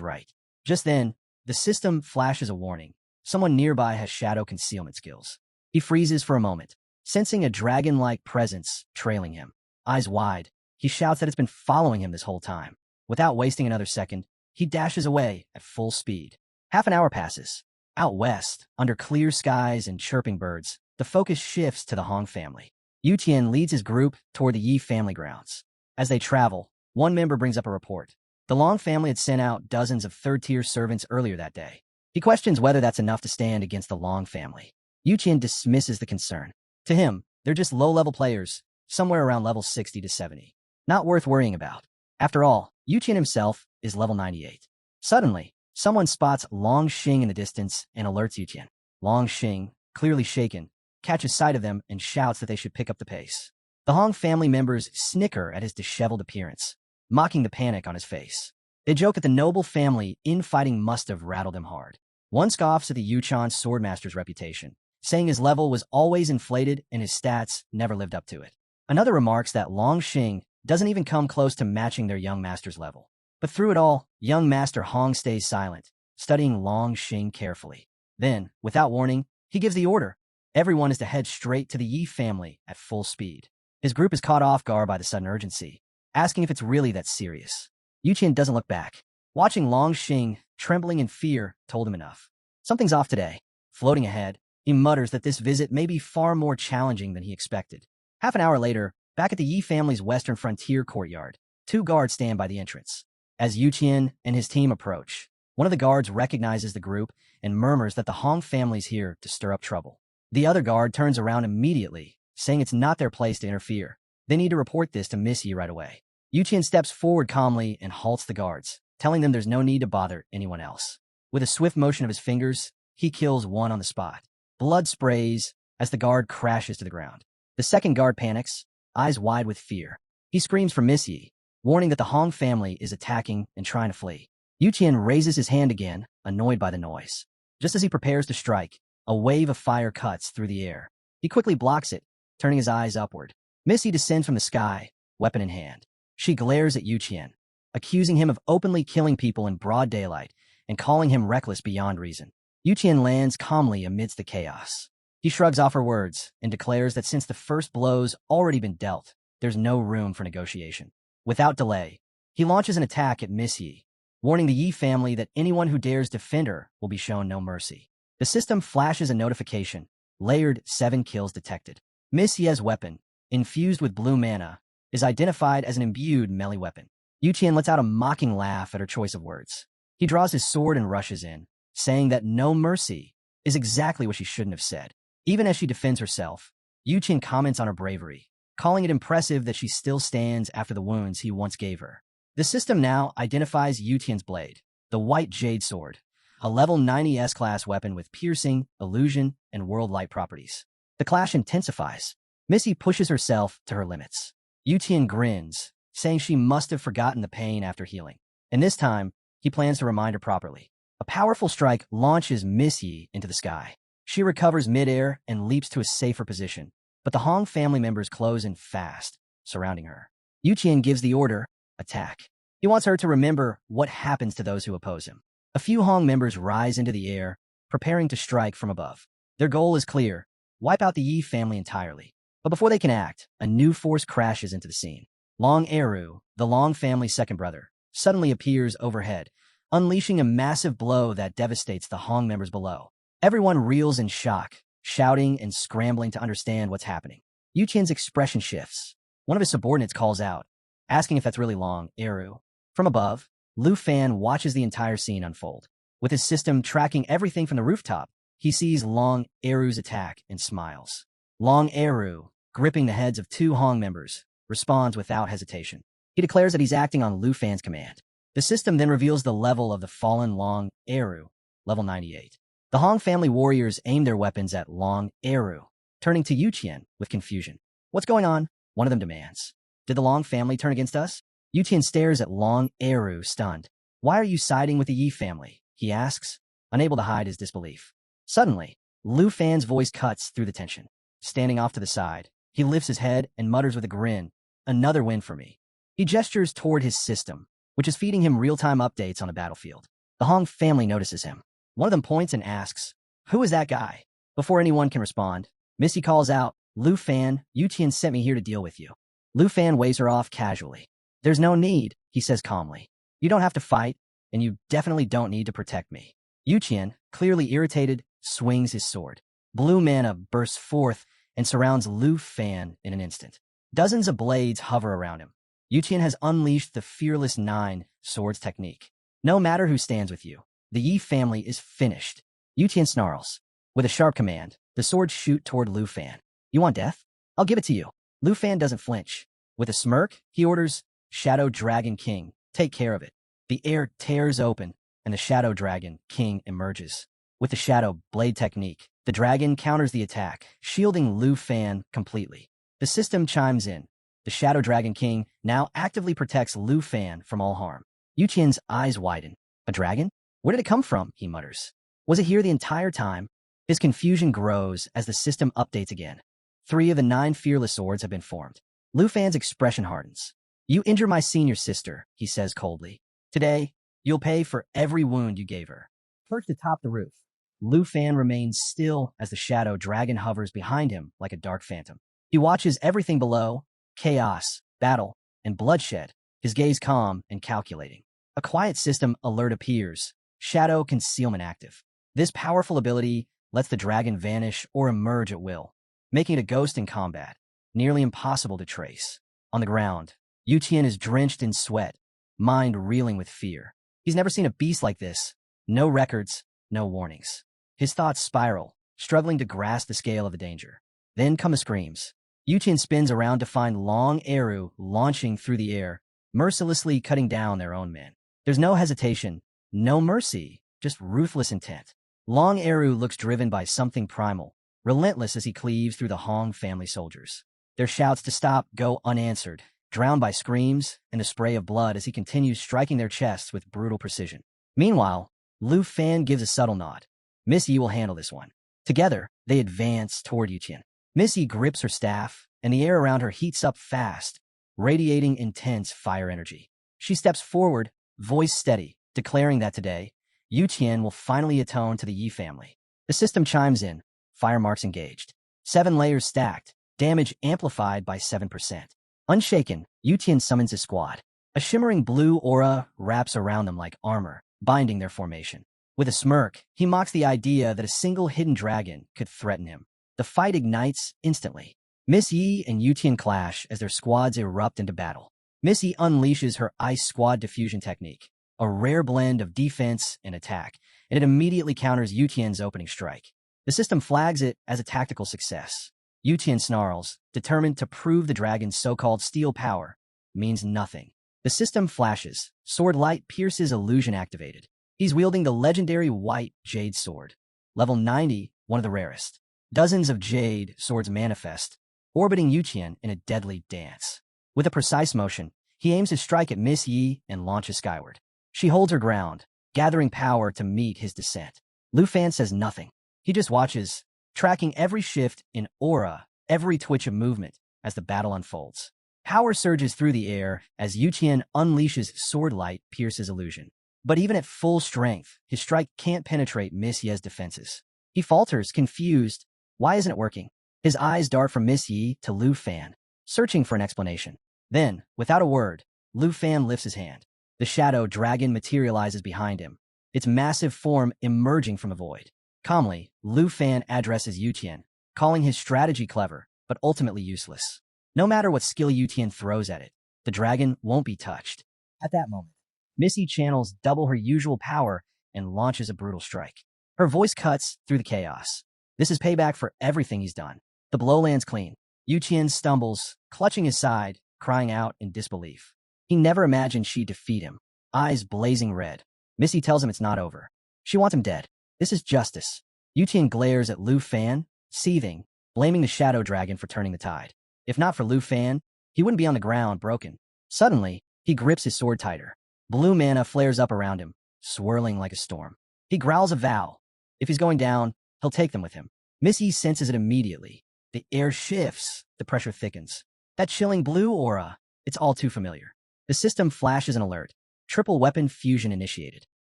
right. Just then, the system flashes a warning. Someone nearby has shadow concealment skills. He freezes for a moment, sensing a dragon-like presence trailing him. Eyes wide, he shouts that it's been following him this whole time. Without wasting another second, he dashes away at full speed. Half an hour passes. Out west, under clear skies and chirping birds, the focus shifts to the Hong family. Yu Tian leads his group toward the Yi family grounds. As they travel, one member brings up a report. The Long family had sent out dozens of third-tier servants earlier that day. He questions whether that's enough to stand against the Long family. Yu Tian dismisses the concern. To him, they're just low-level players, somewhere around level 60 to 70. Not worth worrying about. After all, Yu Tian himself is level 98. Suddenly, someone spots Long Xing in the distance and alerts Yu Tian. Long Xing, clearly shaken, catches sight of them and shouts that they should pick up the pace. The Hong family members snicker at his disheveled appearance, mocking the panic on his face. They joke that the noble family infighting must have rattled him hard. One scoffs at the Yuchan swordmaster's reputation, saying his level was always inflated and his stats never lived up to it. Another remarks that Long Xing doesn't even come close to matching their young master's level. But through it all, young Master Hong stays silent, studying Long Xing carefully. Then, without warning, he gives the order. Everyone is to head straight to the Yi family at full speed. His group is caught off guard by the sudden urgency, asking if it's really that serious. Yu Qian doesn't look back. Watching Long Xing, trembling in fear, told him enough. Something's off today. Floating ahead, he mutters that this visit may be far more challenging than he expected. Half an hour later, back at the Yi family's western frontier courtyard, 2 guards stand by the entrance. As Yu Qian and his team approach, one of the guards recognizes the group and murmurs that the Hong family's here to stir up trouble. The other guard turns around immediately, saying it's not their place to interfere. They need to report this to Miss Yi right away. Yu Qian steps forward calmly and halts the guards, telling them there's no need to bother anyone else. With a swift motion of his fingers, he kills one on the spot. Blood sprays as the guard crashes to the ground. The second guard panics, eyes wide with fear. He screams for Miss Yi, warning that the Hong family is attacking and trying to flee. Yu Qian raises his hand again, annoyed by the noise. Just as he prepares to strike, a wave of fire cuts through the air. He quickly blocks it, turning his eyes upward. Miss Yi descends from the sky, weapon in hand. She glares at Yu Qian, accusing him of openly killing people in broad daylight and calling him reckless beyond reason. Yu Qian lands calmly amidst the chaos. He shrugs off her words and declares that since the first blow's already been dealt, there's no room for negotiation. Without delay, he launches an attack at Miss Yi, warning the Yi family that anyone who dares defend her will be shown no mercy. The system flashes a notification. Layered 7 kills detected. Miss Yi's weapon, infused with blue mana, is identified as an imbued melee weapon. Yu Qian lets out a mocking laugh at her choice of words. He draws his sword and rushes in, saying that no mercy is exactly what she shouldn't have said. Even as she defends herself, Yu Qian comments on her bravery, calling it impressive that she still stands after the wounds he once gave her. The system now identifies Yu Qian's blade, the White Jade Sword, a level 90 S-class weapon with piercing, illusion, and world-light properties. The clash intensifies. Missy pushes herself to her limits. Yu Qian grins, saying she must have forgotten the pain after healing. And this time, he plans to remind her properly. A powerful strike launches Missy into the sky. She recovers midair and leaps to a safer position, but the Hong family members close in fast, surrounding her. Yu Qian gives the order, attack. He wants her to remember what happens to those who oppose him. A few Hong members rise into the air, preparing to strike from above. Their goal is clear: wipe out the Yi family entirely. But before they can act, a new force crashes into the scene. Long Eru, the Long family's second brother, suddenly appears overhead, unleashing a massive blow that devastates the Hong members below. Everyone reels in shock, shouting and scrambling to understand what's happening. Yu Qian's expression shifts. One of his subordinates calls out, asking if that's really Long Eru. From above, Lu Fan watches the entire scene unfold. With his system tracking everything from the rooftop, he sees Long Eru's attack and smiles. Long Eru, gripping the heads of two Hong members, responds without hesitation. He declares that he's acting on Lu Fan's command. The system then reveals the level of the fallen Long Eru, level 98. The Hong family warriors aim their weapons at Long Eru, turning to Yu Qian with confusion. "What's going on?" one of them demands. "Did the Long family turn against us?" Yu Qian stares at Long Eru, stunned. "Why are you siding with the Yi family?" he asks, unable to hide his disbelief. Suddenly, Lu Fan's voice cuts through the tension. Standing off to the side, he lifts his head and mutters with a grin, "Another win for me." He gestures toward his system, which is feeding him real-time updates on the battlefield. The Hong family notices him. One of them points and asks, "Who is that guy?" Before anyone can respond, Missy calls out, "Lu Fan, Yu Qian sent me here to deal with you." Lu Fan waves her off casually. "There's no need," he says calmly. "You don't have to fight, and you definitely don't need to protect me." Yu Qian, clearly irritated, swings his sword. Blue mana bursts forth and surrounds Lu Fan in an instant. Dozens of blades hover around him. Yu Qian has unleashed the Fearless 9 swords technique. No matter who stands with you, the Yi family is finished. Yu Qian snarls. With a sharp command, the swords shoot toward Lu Fan. "You want death? I'll give it to you." Lu Fan doesn't flinch. With a smirk, he orders, "Shadow Dragon King, take care of it." The air tears open, and the Shadow Dragon King emerges. With the Shadow Blade technique, the dragon counters the attack, shielding Lu Fan completely. The system chimes in. The Shadow Dragon King now actively protects Lu Fan from all harm. Yu Qian's eyes widen. "A dragon? Where did it come from?" he mutters. "Was it here the entire time?" His confusion grows as the system updates again. 3 of the 9 fearless swords have been formed. Lu Fan's expression hardens. "You injure my senior sister," he says coldly. "Today, you'll pay for every wound you gave her." Perched atop the roof, Lu Fan remains still as the Shadow Dragon hovers behind him like a dark phantom. He watches everything below: chaos, battle, and bloodshed, his gaze calm and calculating. A quiet system alert appears, shadow concealment active. This powerful ability lets the dragon vanish or emerge at will, making it a ghost in combat, nearly impossible to trace. On the ground, Yu Qian is drenched in sweat, mind reeling with fear. He's never seen a beast like this. No records, no warnings. His thoughts spiral, struggling to grasp the scale of the danger. Then come the screams. Yu Qian spins around to find Long Eru launching through the air, mercilessly cutting down their own men. There's no hesitation, no mercy, just ruthless intent. Long Eru looks driven by something primal, relentless as he cleaves through the Hong family soldiers. Their shouts to stop go unanswered, drowned by screams and the spray of blood as he continues striking their chests with brutal precision. Meanwhile, Lu Fan gives a subtle nod. "Miss Yi will handle this one." Together, they advance toward Yu Qian. Miss Yi grips her staff, and the air around her heats up fast, radiating intense fire energy. She steps forward, voice steady, declaring that today, Yu Qian will finally atone to the Yi family. The system chimes in, fire marks engaged. 7 layers stacked, damage amplified by 7%. Unshaken, Yu Qian summons his squad. A shimmering blue aura wraps around them like armor, binding their formation. With a smirk, he mocks the idea that a single hidden dragon could threaten him. The fight ignites instantly. Miss Yi and Yutian clash as their squads erupt into battle. Miss Yi unleashes her Ice Squad diffusion technique, a rare blend of defense and attack, and it immediately counters Yutian's opening strike. The system flags it as a tactical success. Yutian snarls, determined to prove the dragon's so-called steel power means nothing. The system flashes. Sword light pierces illusion activated. He's wielding the legendary white jade sword. Level 90, one of the rarest. Dozens of jade swords manifest, orbiting Yutian in a deadly dance. With a precise motion, he aims his strike at Miss Yi and launches skyward. She holds her ground, gathering power to meet his descent. Lu Fan says nothing. He just watches, tracking every shift in aura, every twitch of movement as the battle unfolds. Power surges through the air as Yutian unleashes sword light pierces illusion. But even at full strength, his strike can't penetrate Miss Yi's defenses. He falters, confused. Why isn't it working? His eyes dart from Miss Yi to Lu Fan, searching for an explanation. Then, without a word, Lu Fan lifts his hand. The shadow dragon materializes behind him, its massive form emerging from a void. Calmly, Lu Fan addresses Yutian, calling his strategy clever, but ultimately useless. No matter what skill Yutian throws at it, the dragon won't be touched. At that moment, Missy channels double her usual power and launches a brutal strike. Her voice cuts through the chaos. This is payback for everything he's done. The blow lands clean. Yutian stumbles, clutching his side, crying out in disbelief. He never imagined she'd defeat him. Eyes blazing red. Missy tells him it's not over. She wants him dead. This is justice. Yutian glares at Lu Fan, seething, blaming the shadow dragon for turning the tide. If not for Lu Fan, he wouldn't be on the ground, broken. Suddenly, he grips his sword tighter. Blue mana flares up around him, swirling like a storm. He growls a vow. If he's going down, he'll take them with him. Missy senses it immediately. The air shifts, the pressure thickens. That chilling blue aura, it's all too familiar. The system flashes an alert. Triple weapon fusion initiated.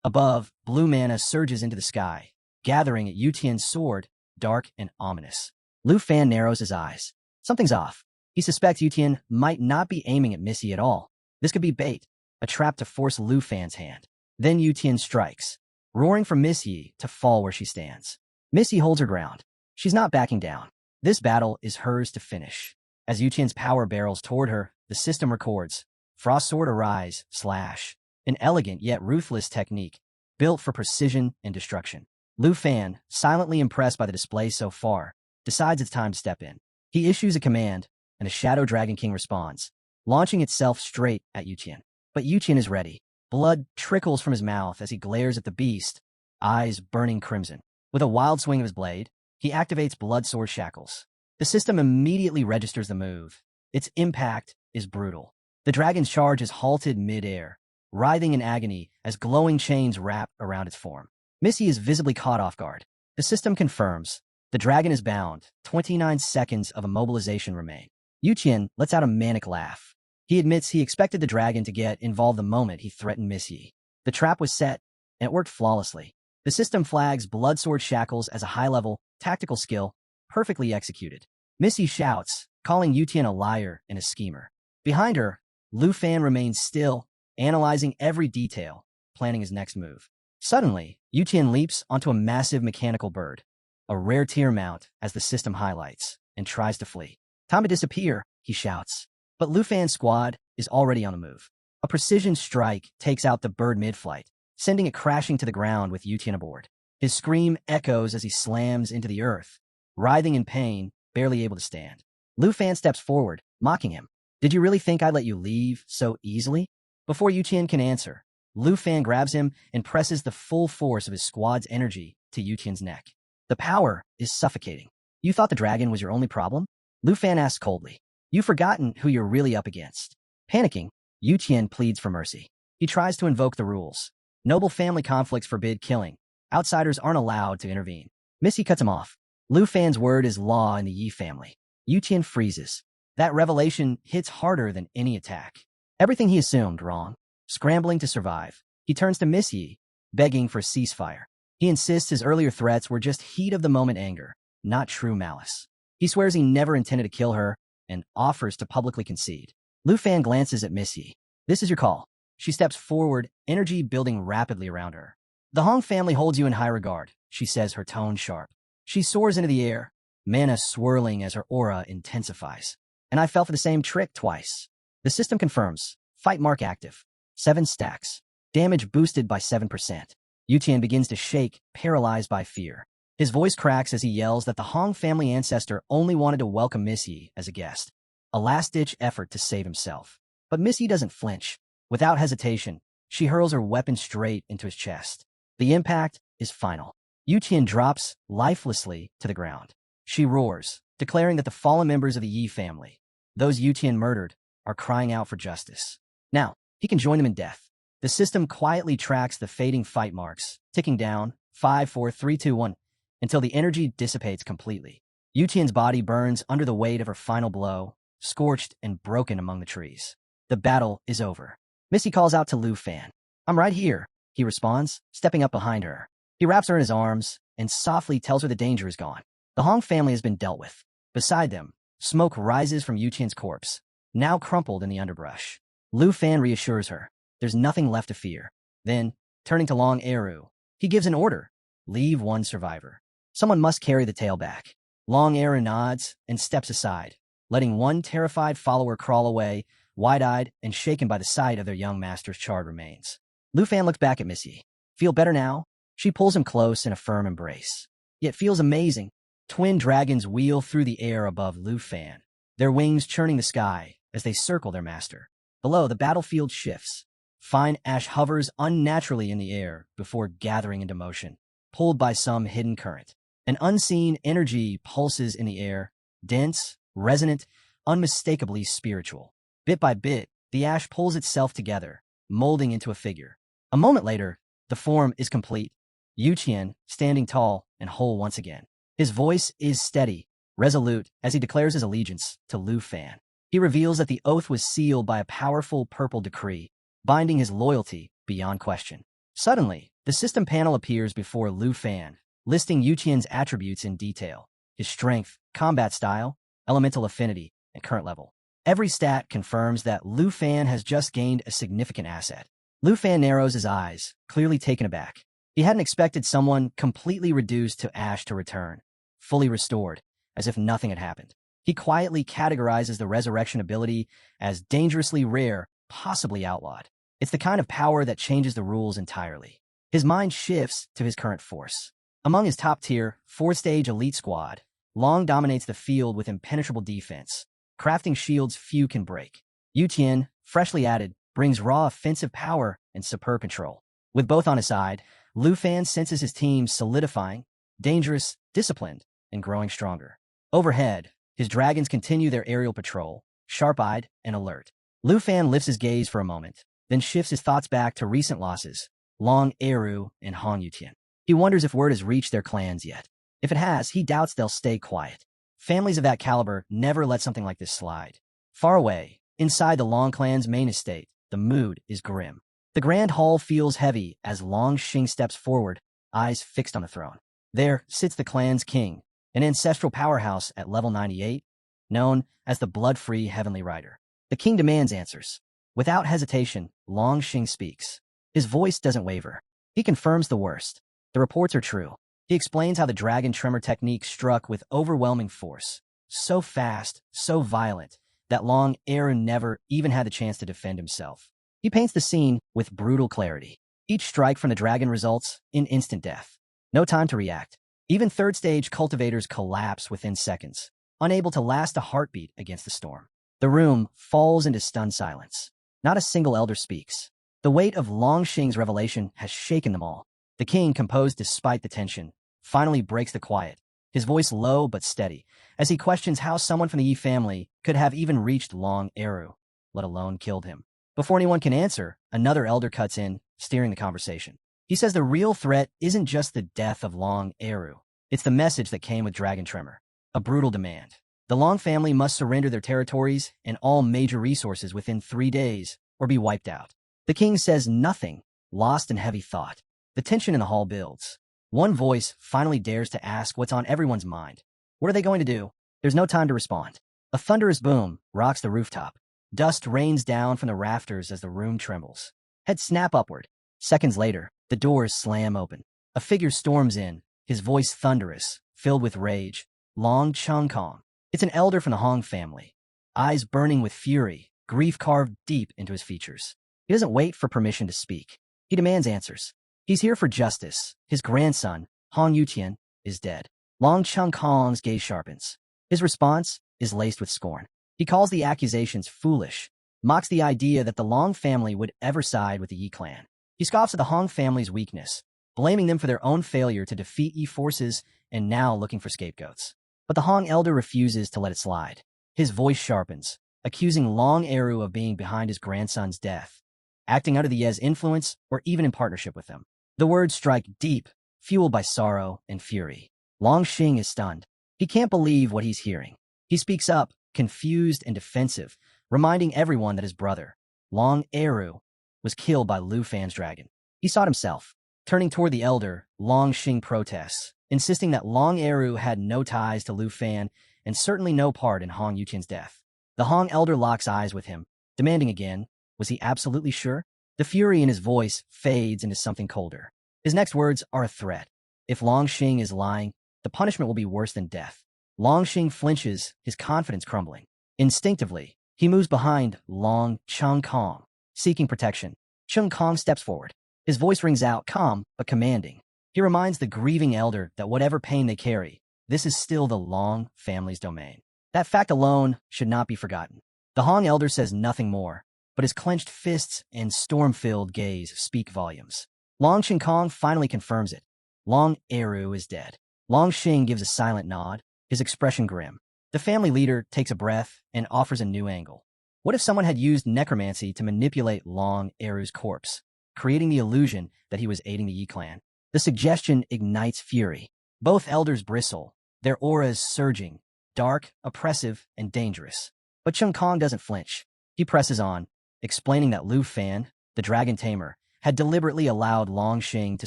Above, blue mana surges into the sky, gathering at Yutian's sword, dark and ominous. Lu Fan narrows his eyes. Something's off. He suspects Yutian might not be aiming at Missy at all. This could be bait, a trap to force Lu Fan's hand. Then Yutian strikes, roaring for Missy to fall where she stands. Missy holds her ground. She's not backing down. This battle is hers to finish. As Yutian's power barrels toward her, the system records, Frost Sword Arise, slash. An elegant yet ruthless technique, built for precision and destruction. Lu Fan, silently impressed by the display so far, decides it's time to step in. He issues a command, and the Shadow Dragon King responds, launching itself straight at Yutian. But Yutian is ready. Blood trickles from his mouth as he glares at the beast, eyes burning crimson. With a wild swing of his blade, he activates Blood Sword Shackles. The system immediately registers the move. Its impact is brutal. The dragon's charge is halted mid-air, writhing in agony as glowing chains wrap around its form. Missy is visibly caught off guard. The system confirms. The dragon is bound. 29 seconds of immobilization remain. Yutian lets out a manic laugh. He admits he expected the dragon to get involved the moment he threatened Missy. The trap was set, and it worked flawlessly. The system flags Blood Sword Shackles as a high-level, tactical skill, perfectly executed. Missy shouts, calling Yutian a liar and a schemer. Behind her, Lu Fan remains still, analyzing every detail, planning his next move. Suddenly, Yutian leaps onto a massive mechanical bird, a rare tier mount as the system highlights, and tries to flee. Time to disappear, he shouts. But Lu Fan's squad is already on the move. A precision strike takes out the bird mid-flight, sending it crashing to the ground with Yutian aboard. His scream echoes as he slams into the earth, writhing in pain, barely able to stand. Lu Fan steps forward, mocking him. Did you really think I'd let you leave so easily? Before Yutian can answer, Lu Fan grabs him and presses the full force of his squad's energy to Yutian's neck. The power is suffocating. You thought the dragon was your only problem? Lu Fan asks coldly. You've forgotten who you're really up against. Panicking, Yutian pleads for mercy. He tries to invoke the rules. Noble family conflicts forbid killing. Outsiders aren't allowed to intervene. Missy cuts him off. Lu Fan's word is law in the Yi family. Yutian freezes. That revelation hits harder than any attack. Everything he assumed wrong. Scrambling to survive, he turns to Miss Yi, begging for a ceasefire. He insists his earlier threats were just heat-of-the-moment anger, not true malice. He swears he never intended to kill her and offers to publicly concede. Lu Fan glances at Miss Yi. This is your call. She steps forward, energy building rapidly around her. The Hong family holds you in high regard, she says, her tone sharp. She soars into the air, mana swirling as her aura intensifies. And I fell for the same trick twice. The system confirms. Fight mark active. 7 stacks. Damage boosted by 7%. Yutian begins to shake, paralyzed by fear. His voice cracks as he yells that the Hong family ancestor only wanted to welcome Miss Yi as a guest. A last-ditch effort to save himself. But Miss Yi doesn't flinch. Without hesitation, she hurls her weapon straight into his chest. The impact is final. Yutian drops lifelessly to the ground. She roars, declaring that the fallen members of the Yi family, those Yutian murdered, are crying out for justice. Now, he can join them in death. The system quietly tracks the fading fight marks, ticking down 5, 4, 3, 2, 1, until the energy dissipates completely. Yutian's body burns under the weight of her final blow, scorched and broken among the trees. The battle is over. Missy calls out to Lu Fan. "I'm right here," he responds, stepping up behind her. He wraps her in his arms and softly tells her the danger is gone. The Hong family has been dealt with. Beside them, smoke rises from Yutian's corpse, now crumpled in the underbrush. Lu Fan reassures her. There's nothing left to fear. Then, turning to Long Eru, he gives an order. Leave one survivor. Someone must carry the tail back. Long Eru nods and steps aside, letting one terrified follower crawl away, wide-eyed and shaken by the sight of their young master's charred remains. Lu Fan looks back at Missy. Feel better now? She pulls him close in a firm embrace. It feels amazing. Twin dragons wheel through the air above Lu Fan, their wings churning the sky as they circle their master. Below, the battlefield shifts. Fine ash hovers unnaturally in the air before gathering into motion, pulled by some hidden current. An unseen energy pulses in the air, dense, resonant, unmistakably spiritual. Bit by bit, the ash pulls itself together, molding into a figure. A moment later, the form is complete. Yutian, standing tall and whole once again. His voice is steady, resolute, as he declares his allegiance to Lu Fan. He reveals that the oath was sealed by a powerful purple decree, binding his loyalty beyond question. Suddenly, the system panel appears before Lu Fan, listing Yutian's attributes in detail: his strength, combat style, elemental affinity, and current level. Every stat confirms that Lu Fan has just gained a significant asset. Lu Fan narrows his eyes, clearly taken aback. He hadn't expected someone completely reduced to ash to return, fully restored, as if nothing had happened. He quietly categorizes the resurrection ability as dangerously rare, possibly outlawed. It's the kind of power that changes the rules entirely. His mind shifts to his current force. Among his top-tier, 4th-stage elite squad, Long dominates the field with impenetrable defense, crafting shields few can break. Yutian, freshly added, brings raw offensive power and superb control. With both on his side, Lu Fan senses his team solidifying, dangerous, disciplined, and growing stronger. Overhead, his dragons continue their aerial patrol, sharp-eyed and alert. Lu Fan lifts his gaze for a moment, then shifts his thoughts back to recent losses, Long Eru and Hong Yutian. He wonders if word has reached their clans yet. If it has, he doubts they'll stay quiet. Families of that caliber never let something like this slide. Far away, inside the Long clan's main estate, the mood is grim. The grand hall feels heavy as Long Xing steps forward, eyes fixed on the throne. There sits the clan's king, an ancestral powerhouse at level 98, known as the blood-free Heavenly Rider. The king demands answers. Without hesitation, Long Xing speaks. His voice doesn't waver. He confirms the worst. The reports are true. He explains how the dragon tremor technique struck with overwhelming force, so fast, so violent, that Long Eru never even had the chance to defend himself. He paints the scene with brutal clarity. Each strike from the dragon results in instant death. No time to react. Even third-stage cultivators collapse within seconds, unable to last a heartbeat against the storm. The room falls into stunned silence. Not a single elder speaks. The weight of Long Xing's revelation has shaken them all. The king, composed despite the tension, finally breaks the quiet, his voice low but steady, as he questions how someone from the Yi family could have even reached Long Eru, let alone killed him. Before anyone can answer, another elder cuts in, steering the conversation. He says the real threat isn't just the death of Long Eru. It's the message that came with Dragon Tremor. A brutal demand. The Long family must surrender their territories and all major resources within 3 days, or be wiped out. The king says nothing, lost in heavy thought. The tension in the hall builds. One voice finally dares to ask what's on everyone's mind. What are they going to do? There's no time to respond. A thunderous boom rocks the rooftop. Dust rains down from the rafters as the room trembles. Heads snap upward. Seconds later, the doors slam open. A figure storms in, his voice thunderous, filled with rage. Long Changkong. It's an elder from the Hong family, eyes burning with fury, grief carved deep into his features. He doesn't wait for permission to speak. He demands answers. He's here for justice. His grandson, Hong Yutian, is dead. Long Changkong's gaze sharpens. His response is laced with scorn. He calls the accusations foolish, mocks the idea that the Long family would ever side with the Yi clan. He scoffs at the Hong family's weakness, blaming them for their own failure to defeat Yi forces and now looking for scapegoats. But the Hong elder refuses to let it slide. His voice sharpens, accusing Long Eru of being behind his grandson's death, acting under the Ye's influence or even in partnership with them. The words strike deep, fueled by sorrow and fury. Long Xing is stunned. He can't believe what he's hearing. He speaks up, confused and defensive, reminding everyone that his brother, Long Eru, was killed by Lu Fan's dragon. He sought himself. Turning toward the elder, Long Xing protests, insisting that Long Eru had no ties to Lu Fan and certainly no part in Hong Yutian's death. The Hong elder locks eyes with him, demanding again, was he absolutely sure? The fury in his voice fades into something colder. His next words are a threat. If Long Xing is lying, the punishment will be worse than death. Long Xing flinches, his confidence crumbling. Instinctively, he moves behind Long Changkong, seeking protection. Changkong steps forward. His voice rings out, calm but commanding. He reminds the grieving elder that whatever pain they carry, this is still the Long family's domain. That fact alone should not be forgotten. The Hong elder says nothing more, but his clenched fists and storm-filled gaze speak volumes. Long Changkong finally confirms it. Long Eru is dead. Long Xing gives a silent nod, his expression grim. The family leader takes a breath and offers a new angle. What if someone had used necromancy to manipulate Long Eru's corpse, creating the illusion that he was aiding the Yi clan? The suggestion ignites fury. Both elders bristle, their auras surging, dark, oppressive, and dangerous. But Changkong doesn't flinch. He presses on, explaining that Lu Fan, the dragon tamer, had deliberately allowed Long Xing to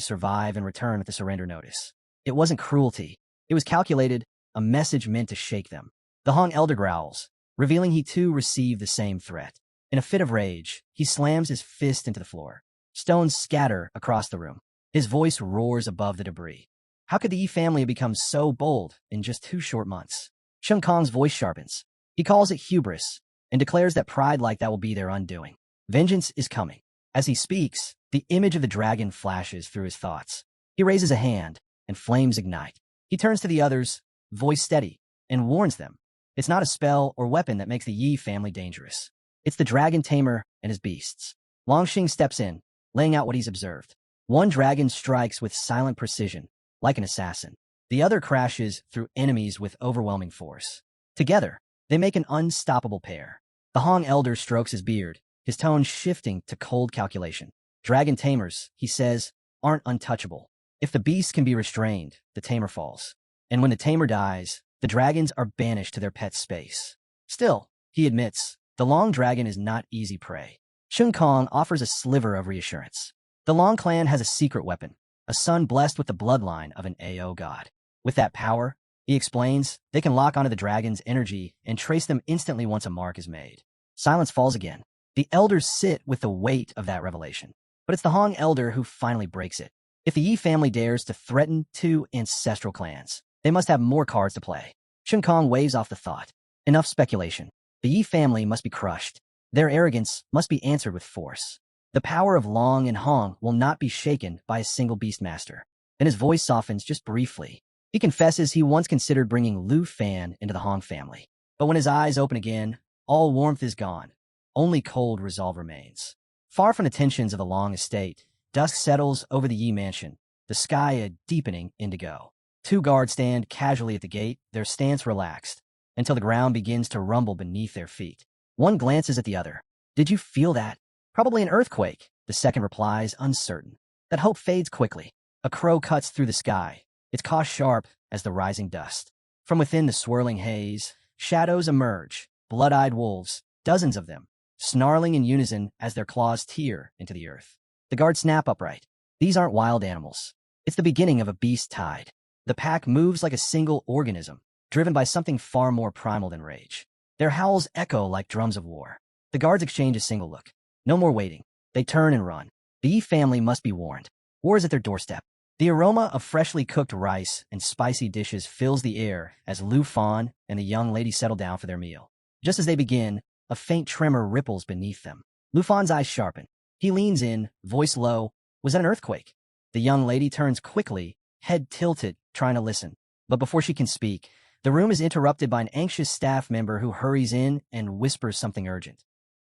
survive and return with the surrender notice. It wasn't cruelty. It was calculated, a message meant to shake them. The Hong elder growls, revealing he too received the same threat. In a fit of rage, he slams his fist into the floor. Stones scatter across the room. His voice roars above the debris. How could the Yi family have become so bold in just 2 short months? Cheng Kong's voice sharpens. He calls it hubris and declares that pride like that will be their undoing. Vengeance is coming. As he speaks, the image of the dragon flashes through his thoughts. He raises a hand, and flames ignite. He turns to the others, voice steady, and warns them. It's not a spell or weapon that makes the Yi family dangerous. It's the dragon tamer and his beasts. Longxing steps in, laying out what he's observed. One dragon strikes with silent precision, like an assassin. The other crashes through enemies with overwhelming force. Together, they make an unstoppable pair. The Hong elder strokes his beard, his tone shifting to cold calculation. Dragon tamers, he says, aren't untouchable. If the beast can be restrained, the tamer falls. And when the tamer dies, the dragons are banished to their pet space. Still, he admits, the Long dragon is not easy prey. Shun Kong offers a sliver of reassurance. The Long clan has a secret weapon, a son blessed with the bloodline of an AO god. With that power, he explains, they can lock onto the dragon's energy and trace them instantly once a mark is made. Silence falls again. The elders sit with the weight of that revelation. But it's the Hong elder who finally breaks it. If the Yi family dares to threaten 2 ancestral clans, they must have more cards to play. Shun Kong waves off the thought. Enough speculation. The Yi family must be crushed. Their arrogance must be answered with force. The power of Long and Hong will not be shaken by a single beastmaster. Then his voice softens just briefly. He confesses he once considered bringing Lu Fan into the Hong family. But when his eyes open again, all warmth is gone. Only cold resolve remains. Far from the tensions of the Long estate, dusk settles over the Yi mansion, the sky a deepening indigo. 2 guards stand casually at the gate, their stance relaxed, until the ground begins to rumble beneath their feet. One glances at the other. Did you feel that? Probably an earthquake, the second replies, uncertain. That hope fades quickly. A crow cuts through the sky, its caw sharp as the rising dust. From within the swirling haze, shadows emerge, blood-eyed wolves, dozens of them, snarling in unison as their claws tear into the earth. The guards snap upright. These aren't wild animals. It's the beginning of a beast tide. The pack moves like a single organism, driven by something far more primal than rage. Their howls echo like drums of war. The guards exchange a single look. No more waiting. They turn and run. The Yi family must be warned. War is at their doorstep. The aroma of freshly cooked rice and spicy dishes fills the air as Lu Fan and the young lady settle down for their meal. Just as they begin, a faint tremor ripples beneath them. Lu Fan's eyes sharpen. He leans in, voice low. Was that an earthquake? The young lady turns quickly, head tilted, trying to listen. But before she can speak, the room is interrupted by an anxious staff member who hurries in and whispers something urgent.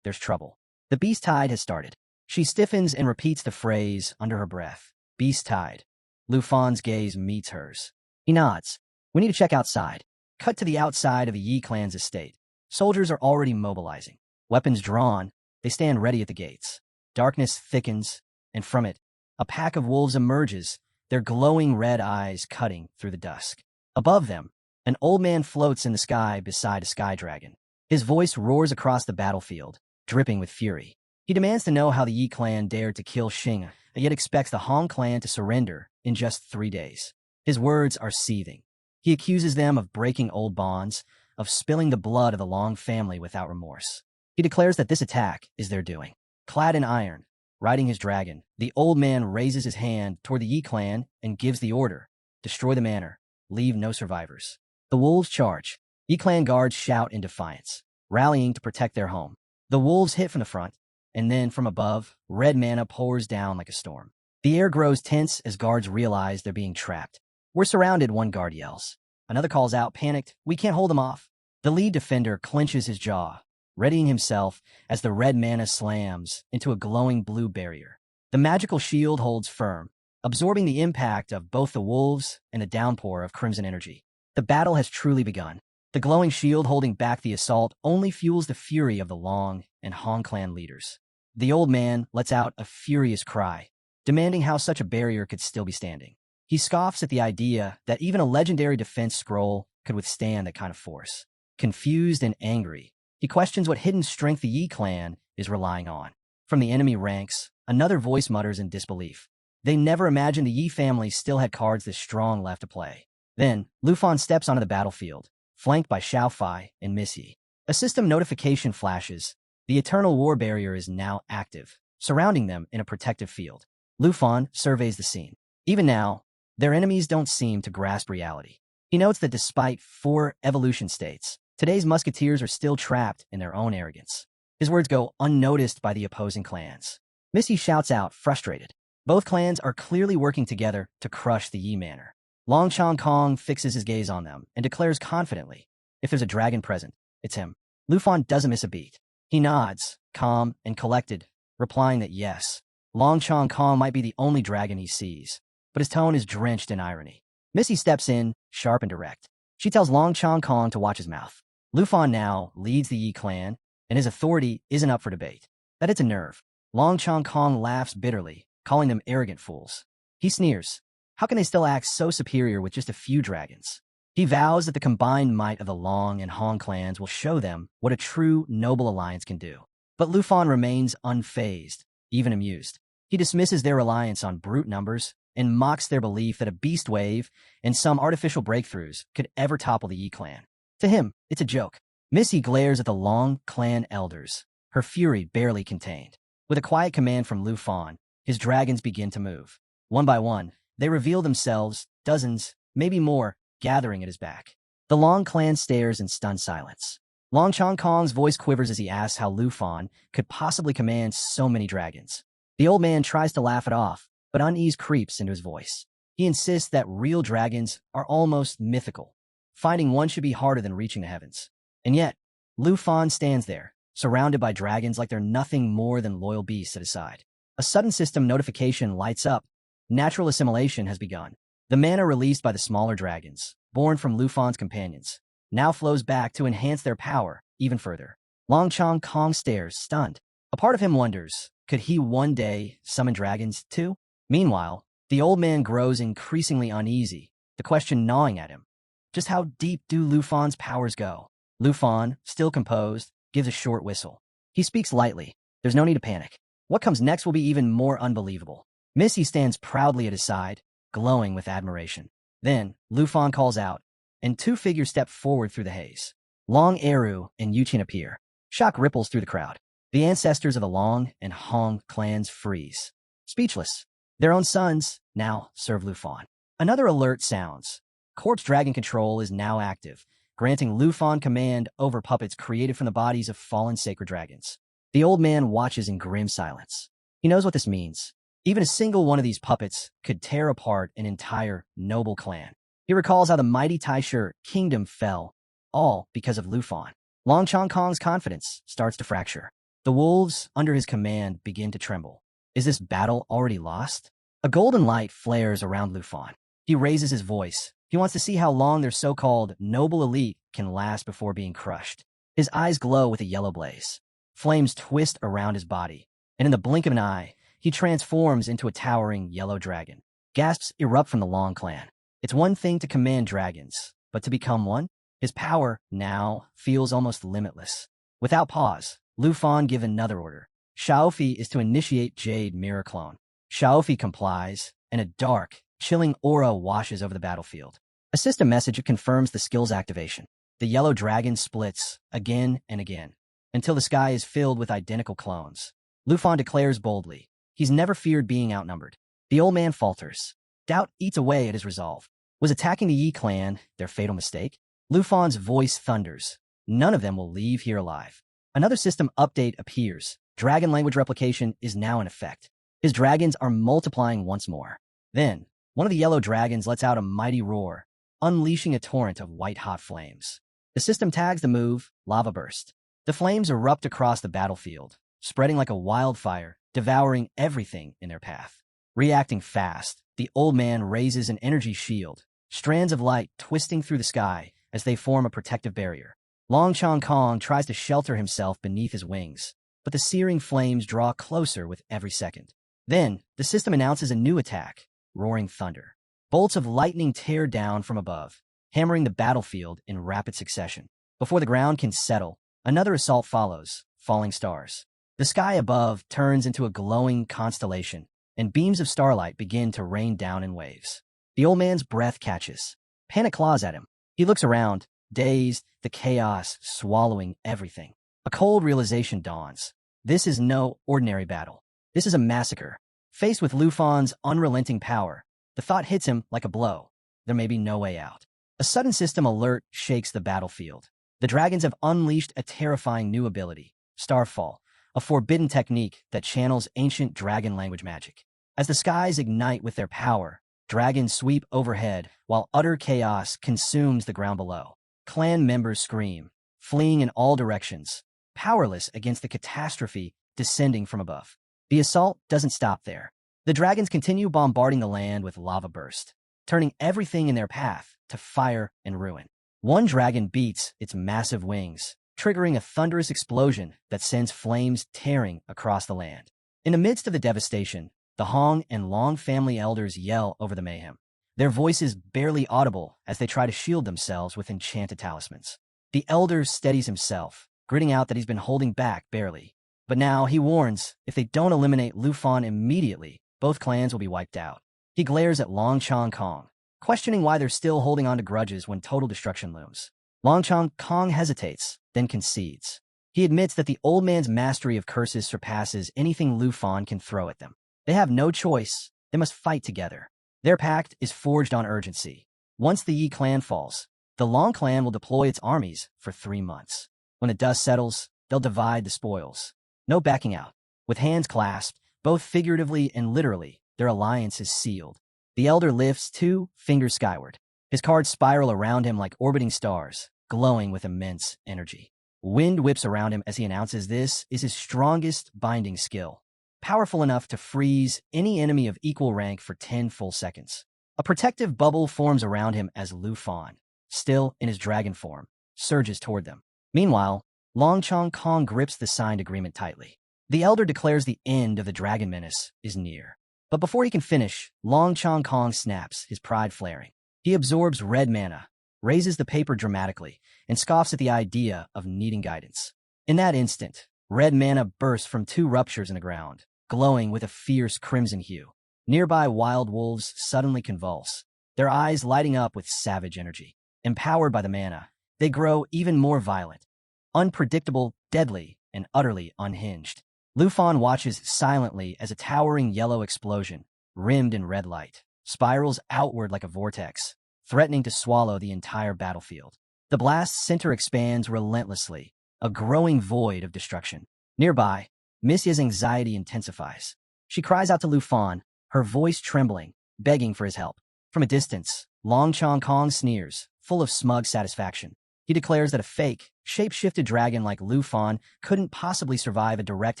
There's trouble. The beast tide has started. She stiffens and repeats the phrase under her breath. Beast tide. Lu Fan's gaze meets hers. He nods. We need to check outside. Cut to the outside of the Yi clan's estate. Soldiers are already mobilizing. Weapons drawn, they stand ready at the gates. Darkness thickens, and from it, a pack of wolves emerges, their glowing red eyes cutting through the dusk. Above them, an old man floats in the sky beside a sky dragon. His voice roars across the battlefield, dripping with fury. He demands to know how the Yi clan dared to kill Xing, yet expects the Han clan to surrender in just 3 days. His words are seething. He accuses them of breaking old bonds, of spilling the blood of the Long family without remorse. He declares that this attack is their doing. Clad in iron, riding his dragon, the old man raises his hand toward the Yi clan and gives the order, destroy the manor, leave no survivors. The wolves charge. Yi clan guards shout in defiance, rallying to protect their home. The wolves hit from the front, and then from above, red mana pours down like a storm. The air grows tense as guards realize they're being trapped. We're surrounded, one guard yells. Another calls out, panicked, we can't hold them off. The lead defender clenches his jaw, readying himself as the red mana slams into a glowing blue barrier. The magical shield holds firm, absorbing the impact of both the wolves and the downpour of crimson energy. The battle has truly begun. The glowing shield holding back the assault only fuels the fury of the Long and Han clan leaders. The old man lets out a furious cry, demanding how such a barrier could still be standing. He scoffs at the idea that even a legendary defense scroll could withstand that kind of force. Confused and angry, he questions what hidden strength the Yi clan is relying on. From the enemy ranks, another voice mutters in disbelief. They never imagined the Yi family still had cards this strong left to play. Then, Lu Fan steps onto the battlefield, flanked by Xiao Fai and Miss Yi. A system notification flashes. The Eternal War Barrier is now active, surrounding them in a protective field. Lu Fan surveys the scene. Even now, their enemies don't seem to grasp reality. He notes that despite 4 evolution states, today's musketeers are still trapped in their own arrogance. His words go unnoticed by the opposing clans. Missy shouts out, frustrated. Both clans are clearly working together to crush the Yi manor. Long Chong Kong fixes his gaze on them and declares confidently, if there's a dragon present, it's him. Lu Fan doesn't miss a beat. He nods, calm and collected, replying that yes, Long Chong Kong might be the only dragon he sees, but his tone is drenched in irony. Missy steps in, sharp and direct. She tells Long Chong Kong to watch his mouth. Lu Fan now leads the Yi clan, and his authority isn't up for debate. That it's a nerve. Long Chong Kong laughs bitterly, calling them arrogant fools. He sneers. How can they still act so superior with just a few dragons? He vows that the combined might of the Long and Han clans will show them what a true, noble alliance can do. But Lu Fan remains unfazed, even amused. He dismisses their reliance on brute numbers and mocks their belief that a beast wave and some artificial breakthroughs could ever topple the Yi clan. To him, it's a joke. Missy glares at the Long clan elders, her fury barely contained. With a quiet command from Lu Fan, his dragons begin to move. One by one, they reveal themselves, dozens, maybe more, gathering at his back. The Long clan stares in stunned silence. Long Chong Kong's voice quivers as he asks how Lu Fan could possibly command so many dragons. The old man tries to laugh it off, but unease creeps into his voice. He insists that real dragons are almost mythical. Finding one should be harder than reaching the heavens. And yet, Lu Fan stands there, surrounded by dragons like they're nothing more than loyal beasts at his side. A sudden system notification lights up. Natural assimilation has begun. The mana released by the smaller dragons, born from Lu Fan's companions, now flows back to enhance their power even further. Long Chong Kong stares, stunned. A part of him wonders, could he one day summon dragons too? Meanwhile, the old man grows increasingly uneasy, the question gnawing at him. Just how deep do Lu Fan's powers go? Lu Fan, still composed, gives a short whistle. He speaks lightly. There's no need to panic. What comes next will be even more unbelievable. Missy stands proudly at his side, glowing with admiration. Then, Lu Fan calls out, and 2 figures step forward through the haze. Long Eru and Yuqin appear. Shock ripples through the crowd. The ancestors of the Long and Han clans freeze. Speechless. Their own sons, Now, serve Lufan. Another alert sounds. Corpse Dragon Control is now active, granting Lufan command over puppets created from the bodies of fallen sacred dragons. The old man watches in grim silence. He knows what this means. Even a single one of these puppets could tear apart an entire noble clan. He recalls how the mighty Taisher kingdom fell, all because of Lufan. Long Chong Kong's confidence starts to fracture. The wolves under his command begin to tremble. Is this battle already lost? A golden light flares around Lufan. He raises his voice. He wants to see how long their so-called noble elite can last before being crushed. His eyes glow with a yellow blaze. Flames twist around his body, and in the blink of an eye, he transforms into a towering yellow dragon. Gasps erupt from the Long clan. It's one thing to command dragons, but to become one? His power, now, feels almost limitless. Without pause, Lufan gives another order. Xiaofi is to initiate Jade Mirror Clone. Xiaofi complies, and a dark, chilling aura washes over the battlefield. A system message confirms the skill's activation. The yellow dragon splits, again and again, until the sky is filled with identical clones. Lufan declares boldly, he's never feared being outnumbered. The old man falters. Doubt eats away at his resolve. Was attacking the Yi clan their fatal mistake? Lufan's voice thunders. None of them will leave here alive. Another system update appears. Dragon language replication is now in effect. His dragons are multiplying once more. Then, one of the yellow dragons lets out a mighty roar, unleashing a torrent of white-hot flames. The system tags the move, Lava Burst. The flames erupt across the battlefield, spreading like a wildfire, devouring everything in their path. Reacting fast, the old man raises an energy shield, strands of light twisting through the sky as they form a protective barrier. Long Chong Kong tries to shelter himself beneath his wings, but the searing flames draw closer with every second. Then, the system announces a new attack, Roaring Thunder. Bolts of lightning tear down from above, hammering the battlefield in rapid succession. Before the ground can settle, another assault follows, Falling Stars. The sky above turns into a glowing constellation, and beams of starlight begin to rain down in waves. The old man's breath catches. Panic claws at him. He looks around, dazed, the chaos swallowing everything. A cold realization dawns. This is no ordinary battle. This is a massacre. Faced with Lufan's unrelenting power, the thought hits him like a blow. There may be no way out. A sudden system alert shakes the battlefield. The dragons have unleashed a terrifying new ability, Starfall, a forbidden technique that channels ancient dragon language magic. As the skies ignite with their power, dragons sweep overhead while utter chaos consumes the ground below. Clan members scream, fleeing in all directions, powerless against the catastrophe descending from above. The assault doesn't stop there. The dragons continue bombarding the land with lava burst, turning everything in their path to fire and ruin. One dragon beats its massive wings, triggering a thunderous explosion that sends flames tearing across the land. In the midst of the devastation, the Hong and Long family elders yell over the mayhem, their voices barely audible as they try to shield themselves with enchanted talismans. The elder steadies himself, gritting out that he's been holding back barely. But now he warns, if they don't eliminate Lufan immediately, both clans will be wiped out. He glares at Long Chong Kong, questioning why they're still holding on to grudges when total destruction looms. Long Chong Kong hesitates, then concedes. He admits that the old man's mastery of curses surpasses anything Lufan can throw at them. They have no choice. They must fight together. Their pact is forged on urgency. Once the Yi clan falls, the Long clan will deploy its armies for 3 months. When the dust settles, they'll divide the spoils. No backing out. With hands clasped, both figuratively and literally, their alliance is sealed. The elder lifts 2 fingers skyward. His cards spiral around him like orbiting stars, glowing with immense energy. Wind whips around him as he announces this is his strongest binding skill, powerful enough to freeze any enemy of equal rank for 10 full seconds. A protective bubble forms around him as Lufan, still in his dragon form, surges toward them. Meanwhile, Long Chong Kong grips the signed agreement tightly. The elder declares the end of the dragon menace is near. But before he can finish, Long Chong Kong snaps, his pride flaring. He absorbs red mana, raises the paper dramatically, and scoffs at the idea of needing guidance. In that instant, red mana bursts from 2 ruptures in the ground, glowing with a fierce crimson hue. Nearby wild wolves suddenly convulse, their eyes lighting up with savage energy. Empowered by the mana, they grow even more violent, unpredictable, deadly, and utterly unhinged. Lufan watches silently as a towering yellow explosion, rimmed in red light, spirals outward like a vortex, threatening to swallow the entire battlefield. The blast's center expands relentlessly, a growing void of destruction. Nearby, Missy's anxiety intensifies. She cries out to Lu Fan, her voice trembling, begging for his help. From a distance, Long Chong Kong sneers, full of smug satisfaction. He declares that a fake, shape-shifted dragon like Lu Fan couldn't possibly survive a direct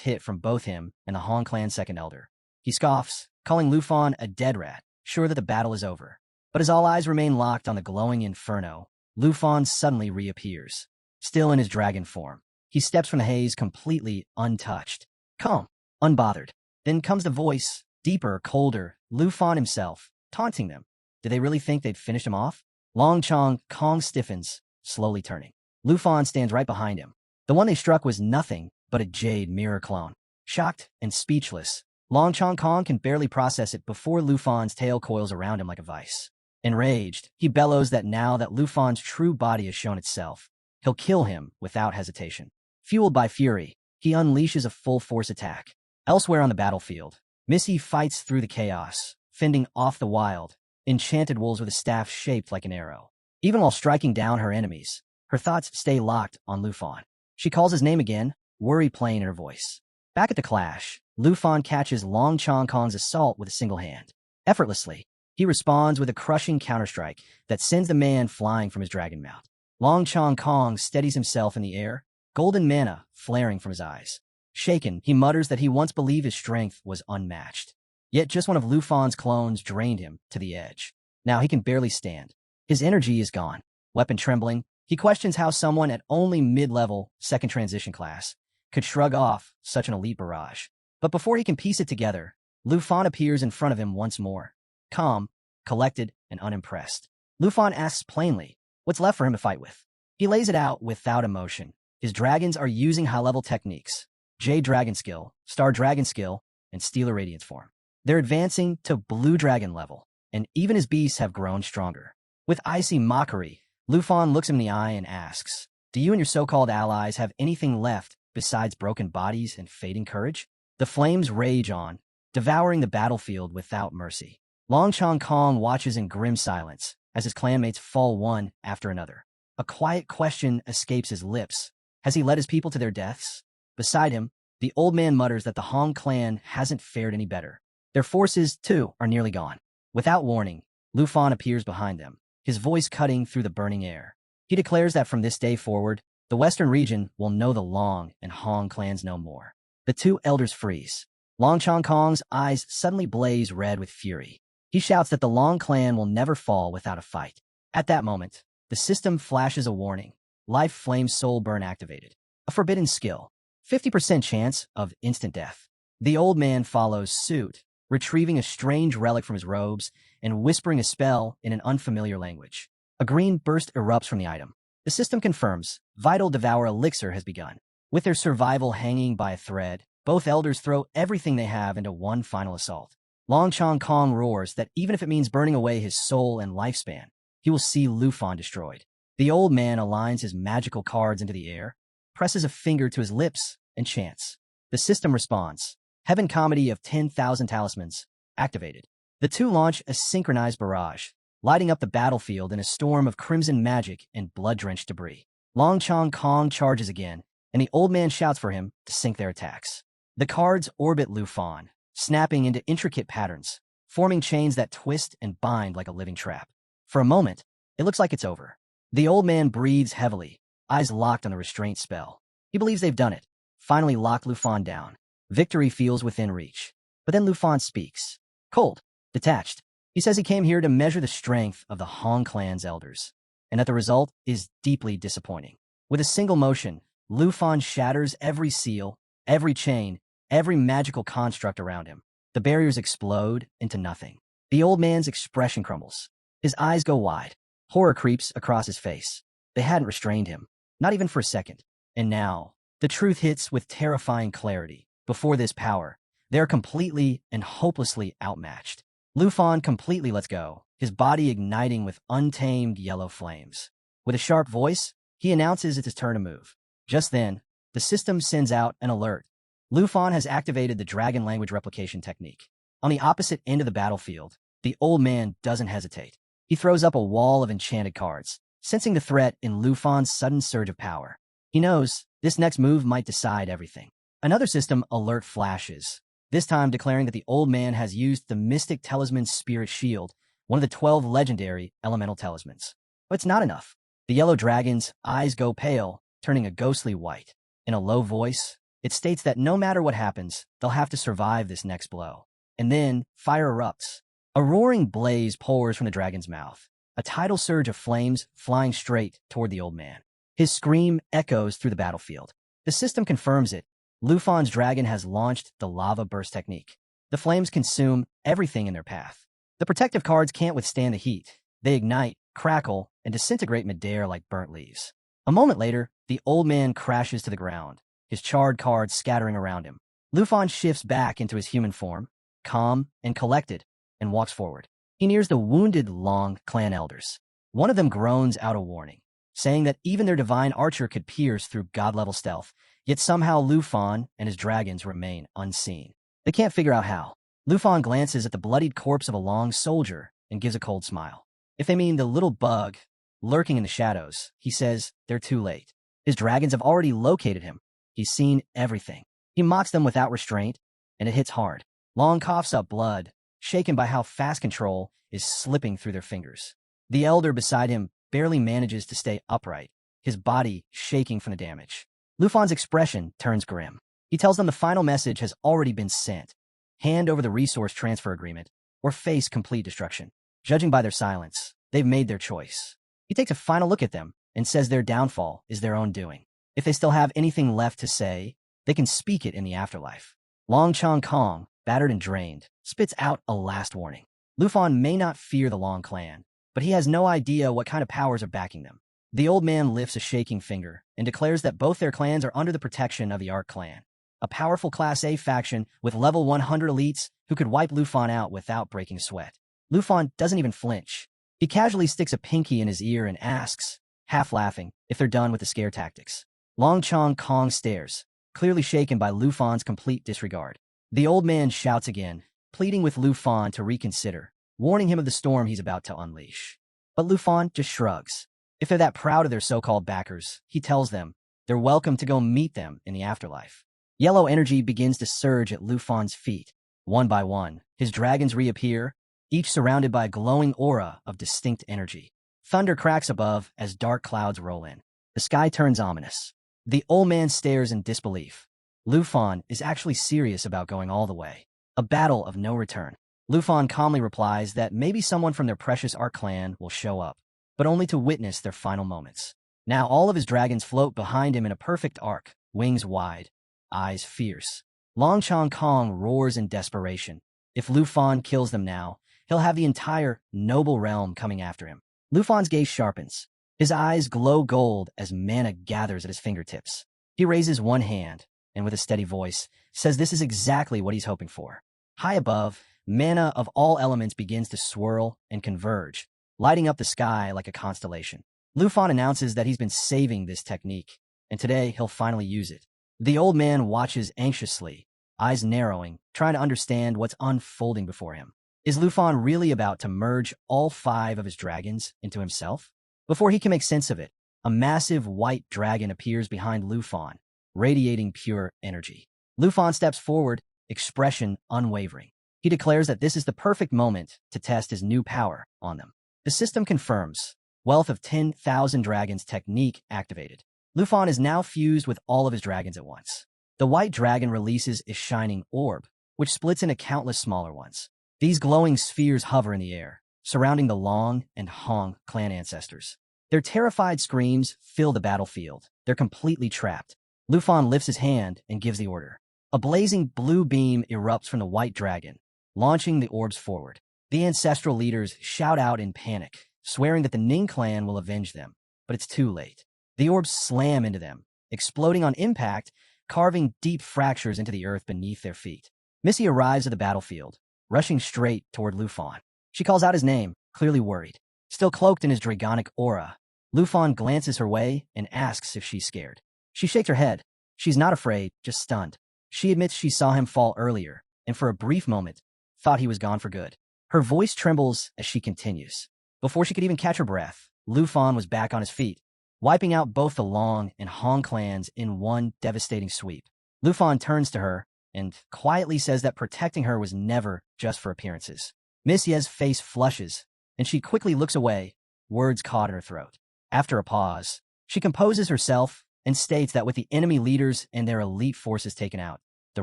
hit from both him and the Hong clan's second elder. He scoffs, calling Lu Fan a dead rat, sure that the battle is over. But as all eyes remain locked on the glowing inferno, Lu Fan suddenly reappears, still in his dragon form. He steps from the haze completely untouched, calm, unbothered. Then comes the voice, deeper, colder, Lu Fan himself, taunting them. Did they really think they'd finish him off? Long Chong Kong stiffens, slowly turning. Lu Fan stands right behind him. The one they struck was nothing but a jade mirror clone. Shocked and speechless, Long Chong Kong can barely process it before Lu Fan's tail coils around him like a vice. Enraged, he bellows that now that Lu Fan's true body has shown itself, he'll kill him without hesitation. Fueled by fury, he unleashes a full-force attack. Elsewhere on the battlefield, Missy fights through the chaos, fending off the wild, enchanted wolves with a staff shaped like an arrow. Even while striking down her enemies, her thoughts stay locked on Lu Fan. She calls his name again, worry plain in her voice. Back at the clash, Lu Fan catches Long Chong Kong's assault with a single hand. Effortlessly, he responds with a crushing counterstrike that sends the man flying from his dragon mouth. Long Chong Kong steadies himself in the air, golden mana flaring from his eyes. Shaken, he mutters that he once believed his strength was unmatched. Yet just one of Lu Fan's clones drained him to the edge. Now he can barely stand. His energy is gone. Weapon trembling, he questions how someone at only mid-level, second transition class, could shrug off such an elite barrage. But before he can piece it together, Lu Fan appears in front of him once more. Calm, collected, and unimpressed. Lu Fan asks plainly, what's left for him to fight with? He lays it out without emotion. His dragons are using high-level techniques. Jade Dragon Skill, Star Dragon Skill, and Steeler Radiance form. They're advancing to Blue Dragon level, and even his beasts have grown stronger. With icy mockery, Lu Fan looks him in the eye and asks, do you and your so-called allies have anything left besides broken bodies and fading courage? The flames rage on, devouring the battlefield without mercy. Long Chong Kong watches in grim silence as his clanmates fall one after another. A quiet question escapes his lips. Has he led his people to their deaths? Beside him, the old man mutters that the Hong clan hasn't fared any better. Their forces, too, are nearly gone. Without warning, Lu Fan appears behind them, his voice cutting through the burning air. He declares that from this day forward, the Western region will know the Long and Hong clans no more. The two elders freeze. Long Chong Kong's eyes suddenly blaze red with fury. He shouts that the Long clan will never fall without a fight. At that moment, the system flashes a warning. Life Flame Soul Burn activated. A forbidden skill. 50% chance of instant death. The old man follows suit, retrieving a strange relic from his robes and whispering a spell in an unfamiliar language. A green burst erupts from the item. The system confirms Vital Devour Elixir has begun. With their survival hanging by a thread, both elders throw everything they have into one final assault. Long Chong Kong roars that even if it means burning away his soul and lifespan, he will see Lu Fan destroyed. The old man aligns his magical cards into the air, presses a finger to his lips, and chants. The system responds. Heaven Comedy of 10,000 Talismans, activated. The two launch a synchronized barrage, lighting up the battlefield in a storm of crimson magic and blood-drenched debris. Long Chong Kong charges again, and the old man shouts for him to sync their attacks. The cards orbit Lu Fan, snapping into intricate patterns, forming chains that twist and bind like a living trap. For a moment, it looks like it's over. The old man breathes heavily, eyes locked on the restraint spell. He believes they've done it, finally locked Lu Fan down. Victory feels within reach. But then Lu Fan speaks. Cold, detached. He says he came here to measure the strength of the Hong clan's elders, and that the result is deeply disappointing. With a single motion, Lu Fan shatters every seal, every chain, every magical construct around him. The barriers explode into nothing. The old man's expression crumbles. His eyes go wide. Horror creeps across his face. They hadn't restrained him, not even for a second. And now, the truth hits with terrifying clarity. Before this power, they're completely and hopelessly outmatched. Lu Fan completely lets go, his body igniting with untamed yellow flames. With a sharp voice, he announces it's his turn to move. Just then, the system sends out an alert. Lu Fan has activated the dragon language replication technique. On the opposite end of the battlefield, the old man doesn't hesitate. He throws up a wall of enchanted cards, sensing the threat in Lufan's sudden surge of power. He knows this next move might decide everything. Another system alert flashes, this time declaring that the old man has used the Mystic Talisman's Spirit Shield, one of the 12 legendary elemental talismans. But it's not enough. The yellow dragon's eyes go pale, turning a ghostly white. In a low voice, it states that no matter what happens, they'll have to survive this next blow. And then, fire erupts. A roaring blaze pours from the dragon's mouth, a tidal surge of flames flying straight toward the old man. His scream echoes through the battlefield. The system confirms it. Lufan's dragon has launched the lava burst technique. The flames consume everything in their path. The protective cards can't withstand the heat. They ignite, crackle, and disintegrate midair like burnt leaves. A moment later, the old man crashes to the ground, his charred cards scattering around him. Lufan shifts back into his human form, calm and collected, and walks forward. He nears the wounded Long clan elders. One of them groans out a warning, saying that even their divine archer could pierce through god-level stealth, yet somehow Lufan and his dragons remain unseen. They can't figure out how. Lufan glances at the bloodied corpse of a Long soldier and gives a cold smile. If they mean the little bug lurking in the shadows, he says they're too late. His dragons have already located him. He's seen everything. He mocks them without restraint, and it hits hard. Long coughs up blood, shaken by how fast control is slipping through their fingers. The elder beside him barely manages to stay upright, his body shaking from the damage. Lufan's expression turns grim. He tells them the final message has already been sent. Hand over the resource transfer agreement, or face complete destruction. Judging by their silence, they've made their choice. He takes a final look at them and says their downfall is their own doing. If they still have anything left to say, they can speak it in the afterlife. Long Chong Kong, battered and drained, spits out a last warning. Lufan may not fear the Long clan, but he has no idea what kind of powers are backing them. The old man lifts a shaking finger and declares that both their clans are under the protection of the Ark clan, a powerful Class A faction with level 100 elites who could wipe Lufan out without breaking a sweat. Lufan doesn't even flinch. He casually sticks a pinky in his ear and asks, half laughing, if they're done with the scare tactics. Long Chong Kong stares, clearly shaken by Lufan's complete disregard. The old man shouts again, pleading with Lufan to reconsider, warning him of the storm he's about to unleash. But Lufan just shrugs. If they're that proud of their so-called backers, he tells them they're welcome to go meet them in the afterlife. Yellow energy begins to surge at Lufan's feet. One by one, his dragons reappear, each surrounded by a glowing aura of distinct energy. Thunder cracks above as dark clouds roll in. The sky turns ominous. The old man stares in disbelief. Lufan is actually serious about going all the way. A battle of no return. Lufan calmly replies that maybe someone from their precious Ark clan will show up, but only to witness their final moments. Now all of his dragons float behind him in a perfect arc, wings wide, eyes fierce. Long Chong Kong roars in desperation. If Lufan kills them now, he'll have the entire noble realm coming after him. Lufan's gaze sharpens. His eyes glow gold as mana gathers at his fingertips. He raises one hand, and with a steady voice, says this is exactly what he's hoping for. High above, mana of all elements begins to swirl and converge, lighting up the sky like a constellation. Lufan announces that he's been saving this technique, and today he'll finally use it. The old man watches anxiously, eyes narrowing, trying to understand what's unfolding before him. Is Lufan really about to merge all 5 of his dragons into himself? Before he can make sense of it, a massive white dragon appears behind Lufan, radiating pure energy. Lufan steps forward, expression unwavering. He declares that this is the perfect moment to test his new power on them. The system confirms. Wealth of 10,000 dragons technique activated. Lufan is now fused with all of his dragons at once. The white dragon releases a shining orb, which splits into countless smaller ones. These glowing spheres hover in the air, surrounding the Long and Hong clan ancestors. Their terrified screams fill the battlefield. They're completely trapped. Lufan lifts his hand and gives the order. A blazing blue beam erupts from the white dragon, launching the orbs forward. The ancestral leaders shout out in panic, swearing that the Ning clan will avenge them, but it's too late. The orbs slam into them, exploding on impact, carving deep fractures into the earth beneath their feet. Missy arrives at the battlefield, rushing straight toward Lufan. She calls out his name, clearly worried. Still cloaked in his dragonic aura, Lufan glances her way and asks if she's scared. She shakes her head. She's not afraid, just stunned. She admits she saw him fall earlier, and for a brief moment, thought he was gone for good. Her voice trembles as she continues. Before she could even catch her breath, Lu Fan was back on his feet, wiping out both the Long and Hong clans in one devastating sweep. Lu Fan turns to her and quietly says that protecting her was never just for appearances. Miss Ye's face flushes, and she quickly looks away, words caught in her throat. After a pause, she composes herself and states that with the enemy leaders and their elite forces taken out, the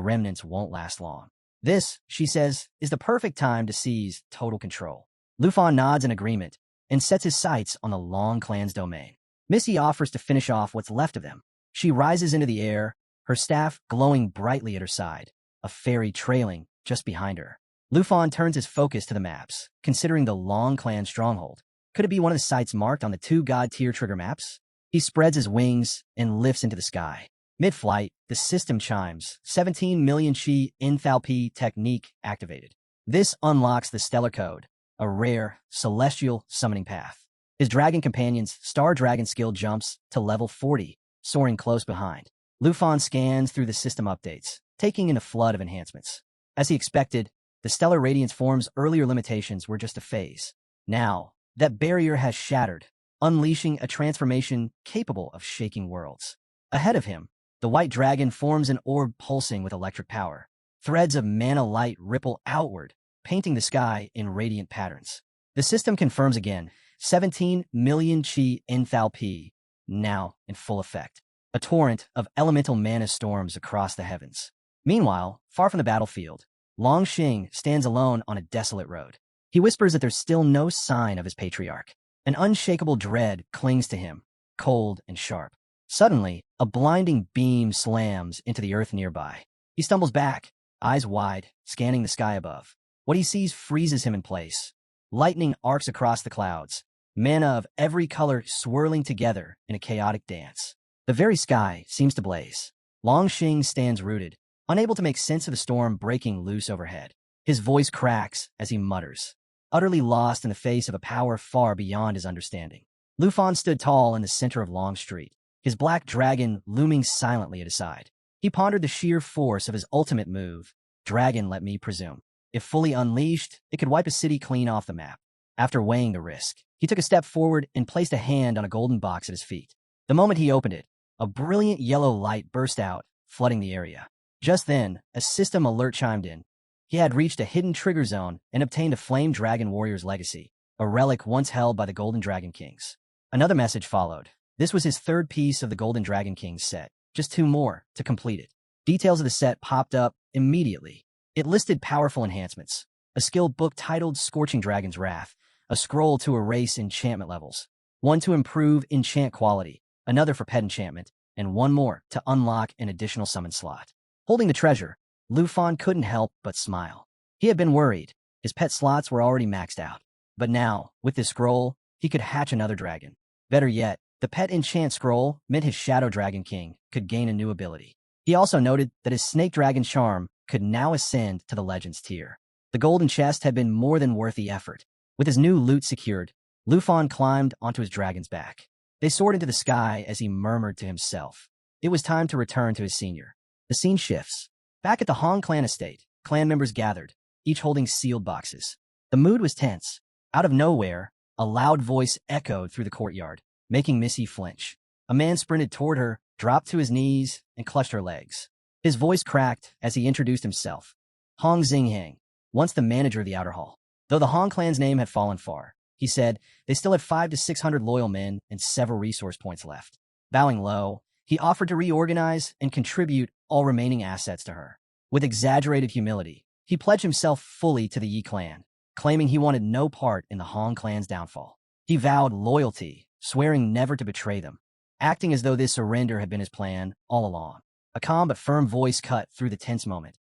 remnants won't last long. This, she says, is the perfect time to seize total control. Lu Fan nods in agreement and sets his sights on the Long clan's domain. Missy offers to finish off what's left of them. She rises into the air, her staff glowing brightly at her side, a fairy trailing just behind her. Lu Fan turns his focus to the maps, considering the Long clan stronghold. Could it be one of the sites marked on the 2 god-tier trigger maps? He spreads his wings and lifts into the sky. Mid-flight, the system chimes, 17 million chi enthalpy technique activated. This unlocks the Stellar Code, a rare, celestial summoning path. His dragon companion's Star Dragon skill jumps to level 40, soaring close behind. Lu Fan scans through the system updates, taking in a flood of enhancements. As he expected, the Stellar Radiance form's earlier limitations were just a phase. Now, that barrier has shattered, unleashing a transformation capable of shaking worlds. Ahead of him, the White Dragon forms an orb pulsing with electric power. Threads of mana light ripple outward, painting the sky in radiant patterns. The system confirms again, 17 million chi enthalpy, now in full effect. A torrent of elemental mana storms across the heavens. Meanwhile, far from the battlefield, Long Xing stands alone on a desolate road. He whispers that there's still no sign of his patriarch. An unshakable dread clings to him, cold and sharp. Suddenly, a blinding beam slams into the earth nearby. He stumbles back, eyes wide, scanning the sky above. What he sees freezes him in place. Lightning arcs across the clouds, mana of every color swirling together in a chaotic dance. The very sky seems to blaze. Long Xing stands rooted, unable to make sense of the storm breaking loose overhead. His voice cracks as he mutters, utterly lost in the face of a power far beyond his understanding. Lu Fan stood tall in the center of Long Street, his black dragon looming silently at his side. He pondered the sheer force of his ultimate move, Dragon, let me presume. If fully unleashed, it could wipe a city clean off the map. After weighing the risk, he took a step forward and placed a hand on a golden box at his feet. The moment he opened it, a brilliant yellow light burst out, flooding the area. Just then, a system alert chimed in. He had reached a hidden trigger zone and obtained a Flame Dragon Warrior's legacy, a relic once held by the Golden Dragon Kings. Another message followed. This was his 3rd piece of the Golden Dragon Kings set, just 2 more to complete it. Details of the set popped up immediately. It listed powerful enhancements, a skill book titled Scorching Dragon's Wrath, a scroll to erase enchantment levels, one to improve enchant quality, another for pet enchantment, and one more to unlock an additional summon slot. Holding the treasure, Lu Fan couldn't help but smile. He had been worried. His pet slots were already maxed out. But now, with this scroll, he could hatch another dragon. Better yet, the pet enchant scroll meant his Shadow Dragon King could gain a new ability. He also noted that his Snake Dragon charm could now ascend to the Legends tier. The golden chest had been more than worth the effort. With his new loot secured, Lu Fan climbed onto his dragon's back. They soared into the sky as he murmured to himself. It was time to return to his senior. The scene shifts. Back at the Hong clan estate, clan members gathered, each holding sealed boxes. The mood was tense. Out of nowhere, a loud voice echoed through the courtyard, making Missy flinch. A man sprinted toward her, dropped to his knees, and clutched her legs. His voice cracked as he introduced himself. Hong Xinghang, once the manager of the outer hall. Though the Hong clan's name had fallen far, he said they still had 500 to 600 loyal men and several resource points left. Bowing low, he offered to reorganize and contribute all remaining assets to her. With exaggerated humility, he pledged himself fully to the Yi clan, claiming he wanted no part in the Hong clan's downfall. He vowed loyalty, swearing never to betray them, acting as though this surrender had been his plan all along. A calm but firm voice cut through the tense moment.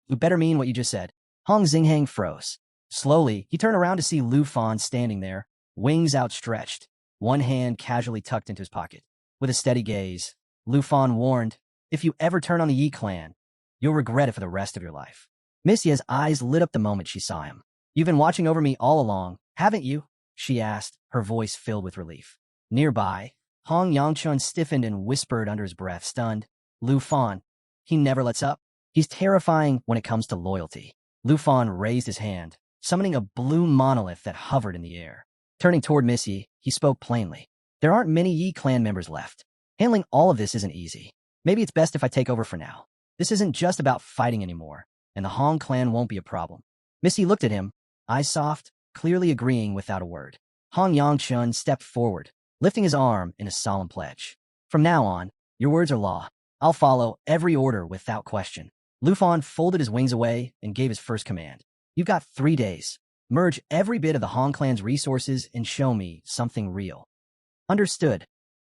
You better mean what you just said. Hong Xinghang froze. Slowly, he turned around to see Lu Fan standing there, wings outstretched, one hand casually tucked into his pocket. With a steady gaze, Lu Fan warned, if you ever turn on the Yi clan, you'll regret it for the rest of your life. Miss Ye's eyes lit up the moment she saw him. You've been watching over me all along, haven't you? She asked, her voice filled with relief. Nearby, Hong Yangchun stiffened and whispered under his breath, stunned. Lu Fan, he never lets up. He's terrifying when it comes to loyalty. Lufan raised his hand, summoning a blue monolith that hovered in the air. Turning toward Missy, he spoke plainly. There aren't many Yi clan members left. Handling all of this isn't easy. Maybe it's best if I take over for now. This isn't just about fighting anymore, and the Hong clan won't be a problem. Missy looked at him, eyes soft, clearly agreeing without a word. Hong Yongchun stepped forward, lifting his arm in a solemn pledge. From now on, your words are law. I'll follow every order without question. Lufan folded his wings away and gave his first command. You've got 3 days. Merge every bit of the Hong clan's resources and show me something real. Understood.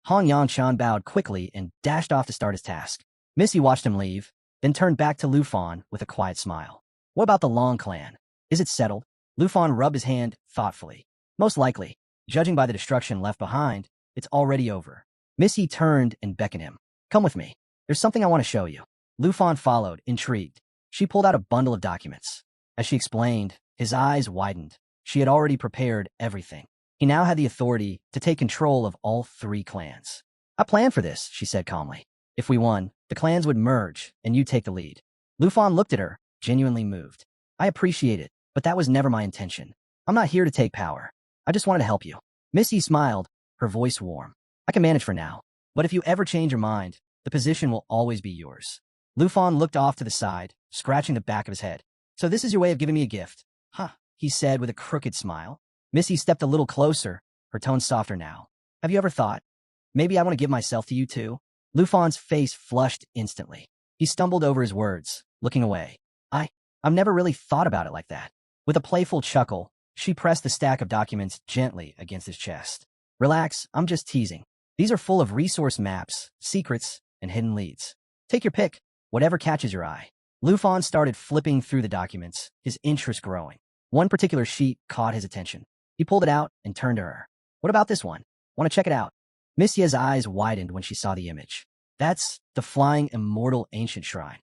Hong Yangshan bowed quickly and dashed off to start his task. Missy watched him leave, then turned back to Lufan with a quiet smile. What about the Long clan? Is it settled? Lufan rubbed his hand thoughtfully. Most likely. Judging by the destruction left behind, it's already over. Missy turned and beckoned him. Come with me. There's something I want to show you. Lufan followed, intrigued. She pulled out a bundle of documents. As she explained, his eyes widened. She had already prepared everything. He now had the authority to take control of all 3 clans. I planned for this, she said calmly. If we won, the clans would merge, and you take the lead. Lufan looked at her, genuinely moved. I appreciate it, but that was never my intention. I'm not here to take power. I just wanted to help you. Missy smiled, her voice warm. I can manage for now, but if you ever change your mind, the position will always be yours. Lufan looked off to the side, scratching the back of his head. So this is your way of giving me a gift? Huh, he said with a crooked smile. Missy stepped a little closer, her tone softer now. Have you ever thought, maybe I want to give myself to you too? Lufan's face flushed instantly. He stumbled over his words, looking away. I've never really thought about it like that. With a playful chuckle, she pressed the stack of documents gently against his chest. Relax, I'm just teasing. These are full of resource maps, secrets, and hidden leads. Take your pick, whatever catches your eye. Lufan started flipping through the documents, his interest growing. One particular sheet caught his attention. He pulled it out and turned to her. What about this one? Want to check it out? Missia's eyes widened when she saw the image. That's the Flying Immortal Ancient Shrine.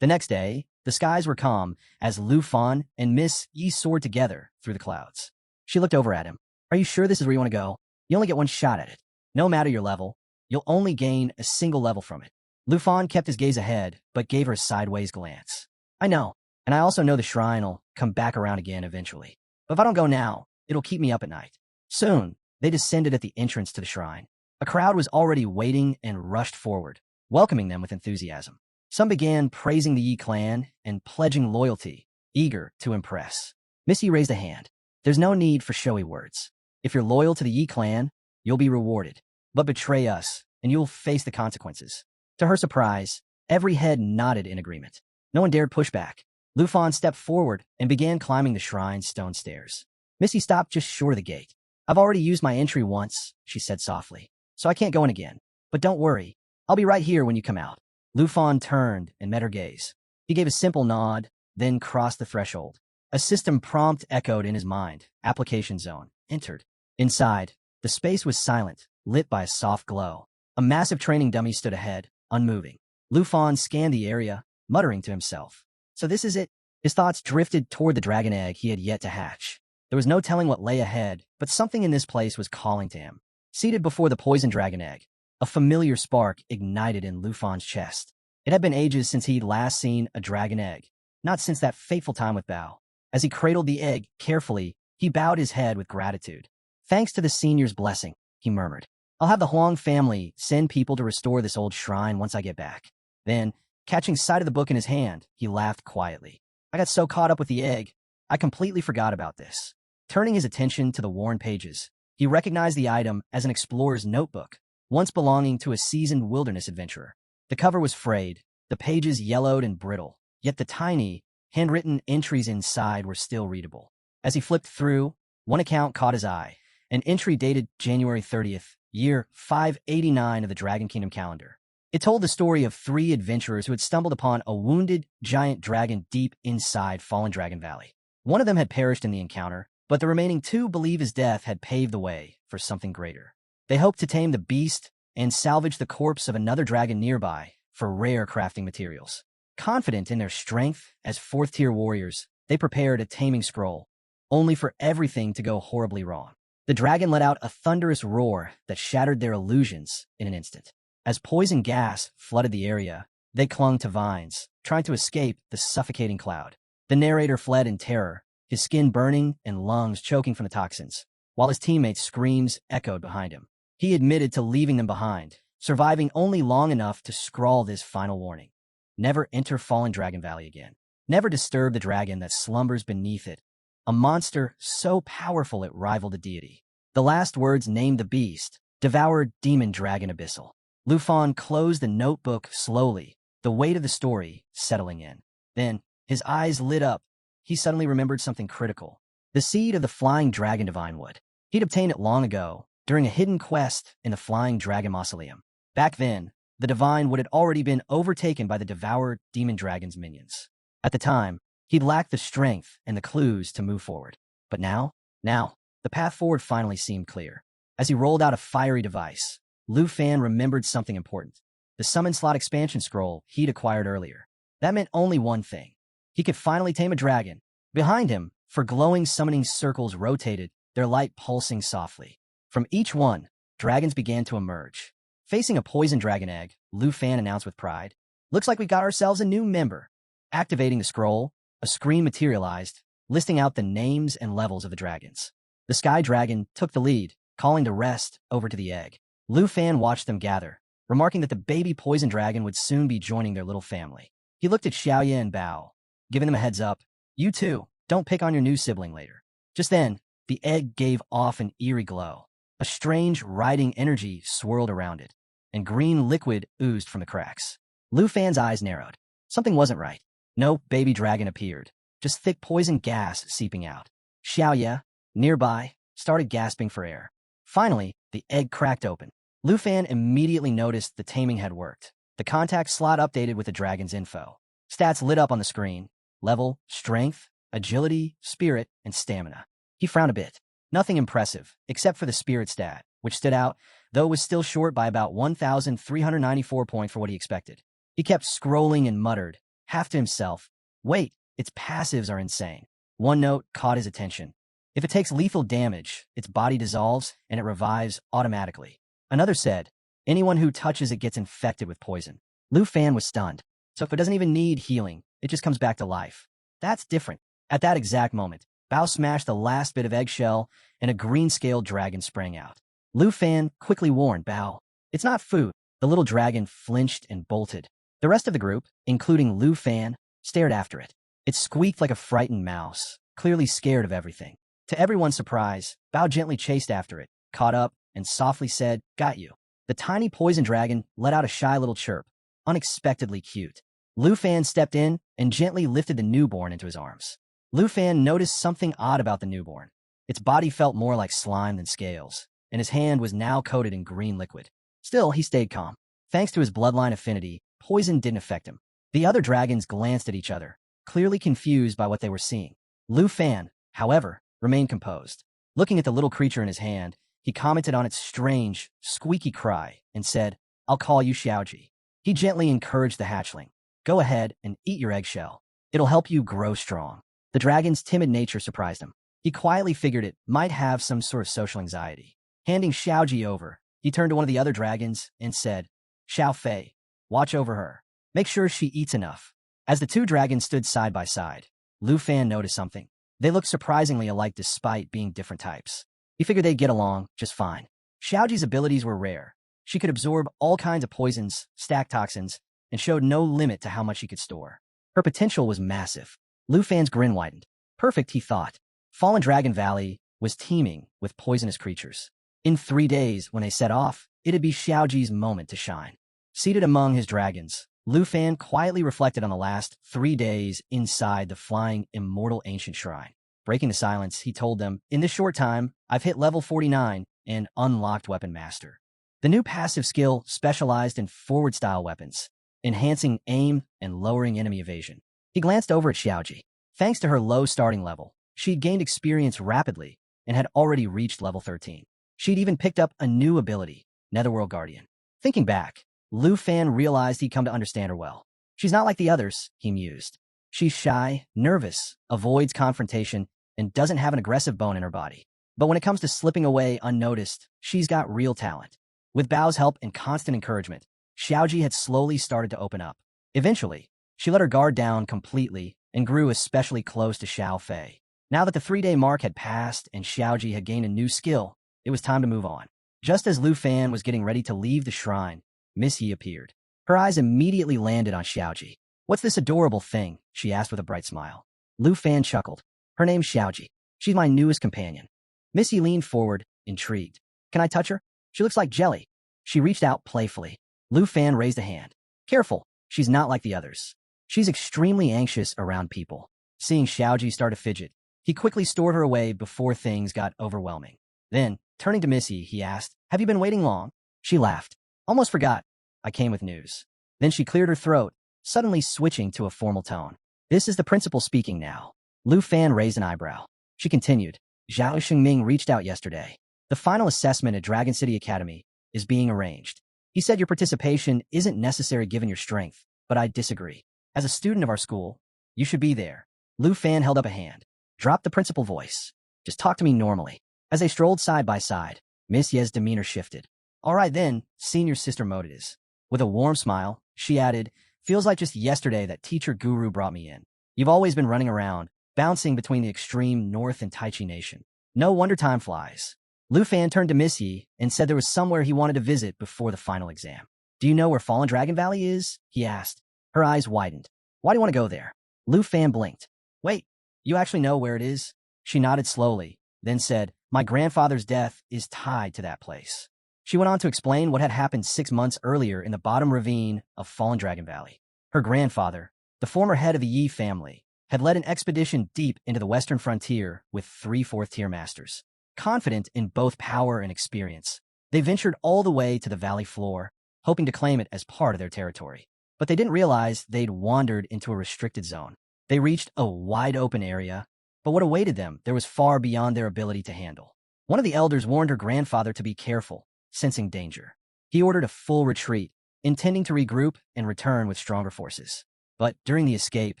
The next day, the skies were calm as Lufan and Miss Yi soared together through the clouds. She looked over at him. Are you sure this is where you want to go? You only get one shot at it. No matter your level, you'll only gain a single level from it. Lufan kept his gaze ahead, but gave her a sideways glance. I know, and I also know the shrine will come back around again eventually. But if I don't go now, it'll keep me up at night. Soon, they descended at the entrance to the shrine. A crowd was already waiting and rushed forward, welcoming them with enthusiasm. Some began praising the Yi clan and pledging loyalty, eager to impress. Missy raised a hand. There's no need for showy words. If you're loyal to the Yi clan, you'll be rewarded. But betray us, and you'll face the consequences. To her surprise, every head nodded in agreement. No one dared push back. Lufan stepped forward and began climbing the shrine's stone stairs. Missy stopped just short of the gate. I've already used my entry once, she said softly, so I can't go in again. But don't worry, I'll be right here when you come out. Lufan turned and met her gaze. He gave a simple nod, then crossed the threshold. A system prompt echoed in his mind. Application zone. Entered. Inside, the space was silent, lit by a soft glow. A massive training dummy stood ahead, unmoving. Lufan scanned the area, muttering to himself. So this is it? His thoughts drifted toward the dragon egg he had yet to hatch. There was no telling what lay ahead, but something in this place was calling to him. Seated before the poison dragon egg, a familiar spark ignited in Lufan's chest. It had been ages since he'd last seen a dragon egg, not since that fateful time with Bao. As he cradled the egg carefully, he bowed his head with gratitude. Thanks to the senior's blessing, he murmured. I'll have the Huang family send people to restore this old shrine once I get back. Then, catching sight of the book in his hand, he laughed quietly. I got so caught up with the egg, I completely forgot about this. Turning his attention to the worn pages, he recognized the item as an explorer's notebook, once belonging to a seasoned wilderness adventurer. The cover was frayed, the pages yellowed and brittle, yet the tiny, handwritten entries inside were still readable. As he flipped through, one account caught his eye, an entry dated January 30th, year 589 of the Dragon Kingdom calendar. It told the story of 3 adventurers who had stumbled upon a wounded giant dragon deep inside Fallen Dragon Valley. One of them had perished in the encounter, but the remaining 2 believe his death had paved the way for something greater. They hoped to tame the beast and salvage the corpse of another dragon nearby for rare crafting materials. Confident in their strength as 4th-tier warriors, they prepared a taming scroll, only for everything to go horribly wrong. The dragon let out a thunderous roar that shattered their illusions in an instant. As poison gas flooded the area, they clung to vines, trying to escape the suffocating cloud. The narrator fled in terror, his skin burning and lungs choking from the toxins, while his teammates' screams echoed behind him. He admitted to leaving them behind, surviving only long enough to scrawl this final warning. Never enter Fallen Dragon Valley again. Never disturb the dragon that slumbers beneath it, a monster so powerful it rivaled a deity. The last words named the beast, devoured demon dragon abyssal. Lufan closed the notebook slowly, the weight of the story settling in. Then, his eyes lit up. He suddenly remembered something critical. The seed of the flying dragon divine wood. He'd obtained it long ago, during a hidden quest in the Flying Dragon Mausoleum. Back then, the divine wood had already been overtaken by the devoured demon dragon's minions. At the time, he'd lacked the strength and the clues to move forward. But now, the path forward finally seemed clear. As he rolled out a fiery device, Lufan remembered something important. The summon slot expansion scroll he'd acquired earlier. That meant only one thing. He could finally tame a dragon. Behind him, four glowing summoning circles rotated, their light pulsing softly. From each one, dragons began to emerge. Facing a poison dragon egg, Lufan announced with pride, "Looks like we got ourselves a new member." Activating the scroll, a screen materialized, listing out the names and levels of the dragons. The Sky Dragon took the lead, calling the rest over to the egg. Lufan watched them gather, remarking that the baby poison dragon would soon be joining their little family. He looked at Xiaoye and Bao, giving them a heads up. "You too, don't pick on your new sibling later." Just then, the egg gave off an eerie glow. A strange, riding energy swirled around it, and green liquid oozed from the cracks. Lufan's eyes narrowed. Something wasn't right. No baby dragon appeared, just thick poison gas seeping out. Xiaoye, nearby, started gasping for air. Finally, the egg cracked open. Lufan immediately noticed the taming had worked. The contact slot updated with the dragon's info. Stats lit up on the screen. Level, strength, agility, spirit, and stamina. He frowned a bit. Nothing impressive, except for the spirit stat, which stood out, though it was still short by about 1,394 points for what he expected. He kept scrolling and muttered, half to himself, "Wait, its passives are insane." One note caught his attention. If it takes lethal damage, its body dissolves and it revives automatically. Another said, anyone who touches it gets infected with poison. Lufan was stunned. So if it doesn't even need healing, it just comes back to life. That's different. At that exact moment, Bao smashed the last bit of eggshell, and a green-scaled dragon sprang out. Lufan quickly warned Bao, "It's not food." The little dragon flinched and bolted. The rest of the group, including Lufan, stared after it. It squeaked like a frightened mouse, clearly scared of everything. To everyone's surprise, Bao gently chased after it, caught up, and softly said, "Got you." The tiny poison dragon let out a shy little chirp, unexpectedly cute. Lufan stepped in and gently lifted the newborn into his arms. Lufan noticed something odd about the newborn. Its body felt more like slime than scales, and his hand was now coated in green liquid. Still, he stayed calm. Thanks to his bloodline affinity, poison didn't affect him. The other dragons glanced at each other, clearly confused by what they were seeing. Lufan, however, remained composed. Looking at the little creature in his hand, he commented on its strange, squeaky cry and said, "I'll call you Xiaoji." He gently encouraged the hatchling. "Go ahead and eat your eggshell. It'll help you grow strong." The dragon's timid nature surprised him. He quietly figured it might have some sort of social anxiety. Handing Xiaoji over, he turned to one of the other dragons and said, "Xiao Fei, watch over her. Make sure she eats enough." As the two dragons stood side by side, Lufan noticed something. They looked surprisingly alike despite being different types. He figured they'd get along just fine. Xiaoji's abilities were rare. She could absorb all kinds of poisons, stack toxins, and showed no limit to how much she could store. Her potential was massive. Lufan's grin widened. Perfect, he thought. Fallen Dragon Valley was teeming with poisonous creatures. In 3 days, when they set off, it'd be Xiaoji's moment to shine. Seated among his dragons, Lufan quietly reflected on the last 3 days inside the flying immortal ancient shrine. Breaking the silence, he told them, "In this short time, I've hit level 49 and unlocked Weapon Master." The new passive skill specialized in forward-style weapons, enhancing aim and lowering enemy evasion. He glanced over at Xiaoji. Thanks to her low starting level, she'd gained experience rapidly and had already reached level 13. She'd even picked up a new ability, Netherworld Guardian. Thinking back, Lufan realized he'd come to understand her well. She's not like the others, he mused. She's shy, nervous, avoids confrontation, and doesn't have an aggressive bone in her body. But when it comes to slipping away unnoticed, she's got real talent. With Bao's help and constant encouragement, Xiaoji had slowly started to open up. Eventually, she let her guard down completely and grew especially close to Xiao Fei. Now that the 3-day mark had passed and Xiaoji had gained a new skill, it was time to move on. Just as Lu Fan was getting ready to leave the shrine, Miss Yi appeared. Her eyes immediately landed on Xiaoji. "What's this adorable thing?" she asked with a bright smile. Lu Fan chuckled. "Her name's Xiaoji. She's my newest companion." Miss Yi leaned forward, intrigued. "Can I touch her? She looks like jelly." She reached out playfully. Lu Fan raised a hand. "Careful, she's not like the others. She's extremely anxious around people." Seeing Xiaoji start to fidget, he quickly stored her away before things got overwhelming. Then, turning to Missy, he asked, "Have you been waiting long?" She laughed. "Almost forgot. I came with news." Then she cleared her throat, suddenly switching to a formal tone. "This is the principal speaking now." Lu Fan raised an eyebrow. She continued, "Zhao Xingming reached out yesterday. The final assessment at Dragon City Academy is being arranged. He said your participation isn't necessary given your strength, but I disagree. As a student of our school, you should be there." Lu Fan held up a hand. "Drop the principal voice. Just talk to me normally." As they strolled side by side, Miss Ye's demeanor shifted. "All right then, senior sister mode it is." With a warm smile, she added, "Feels like just yesterday that teacher guru brought me in. You've always been running around, bouncing between the extreme north and Taichi Nation. No wonder time flies." Lu Fan turned to Miss Yi and said there was somewhere he wanted to visit before the final exam. "Do you know where Fallen Dragon Valley is?" he asked. Her eyes widened. "Why do you want to go there?" Lu Fan blinked. "Wait, you actually know where it is?" She nodded slowly, then said, "My grandfather's death is tied to that place." She went on to explain what had happened 6 months earlier in the bottom ravine of Fallen Dragon Valley. Her grandfather, the former head of the Yi family, had led an expedition deep into the western frontier with 3 fourth-tier masters. Confident in both power and experience, they ventured all the way to the valley floor, hoping to claim it as part of their territory. But they didn't realize they'd wandered into a restricted zone. They reached a wide-open area, but what awaited them there was far beyond their ability to handle. One of the elders warned her grandfather to be careful, sensing danger. He ordered a full retreat, intending to regroup and return with stronger forces. But during the escape,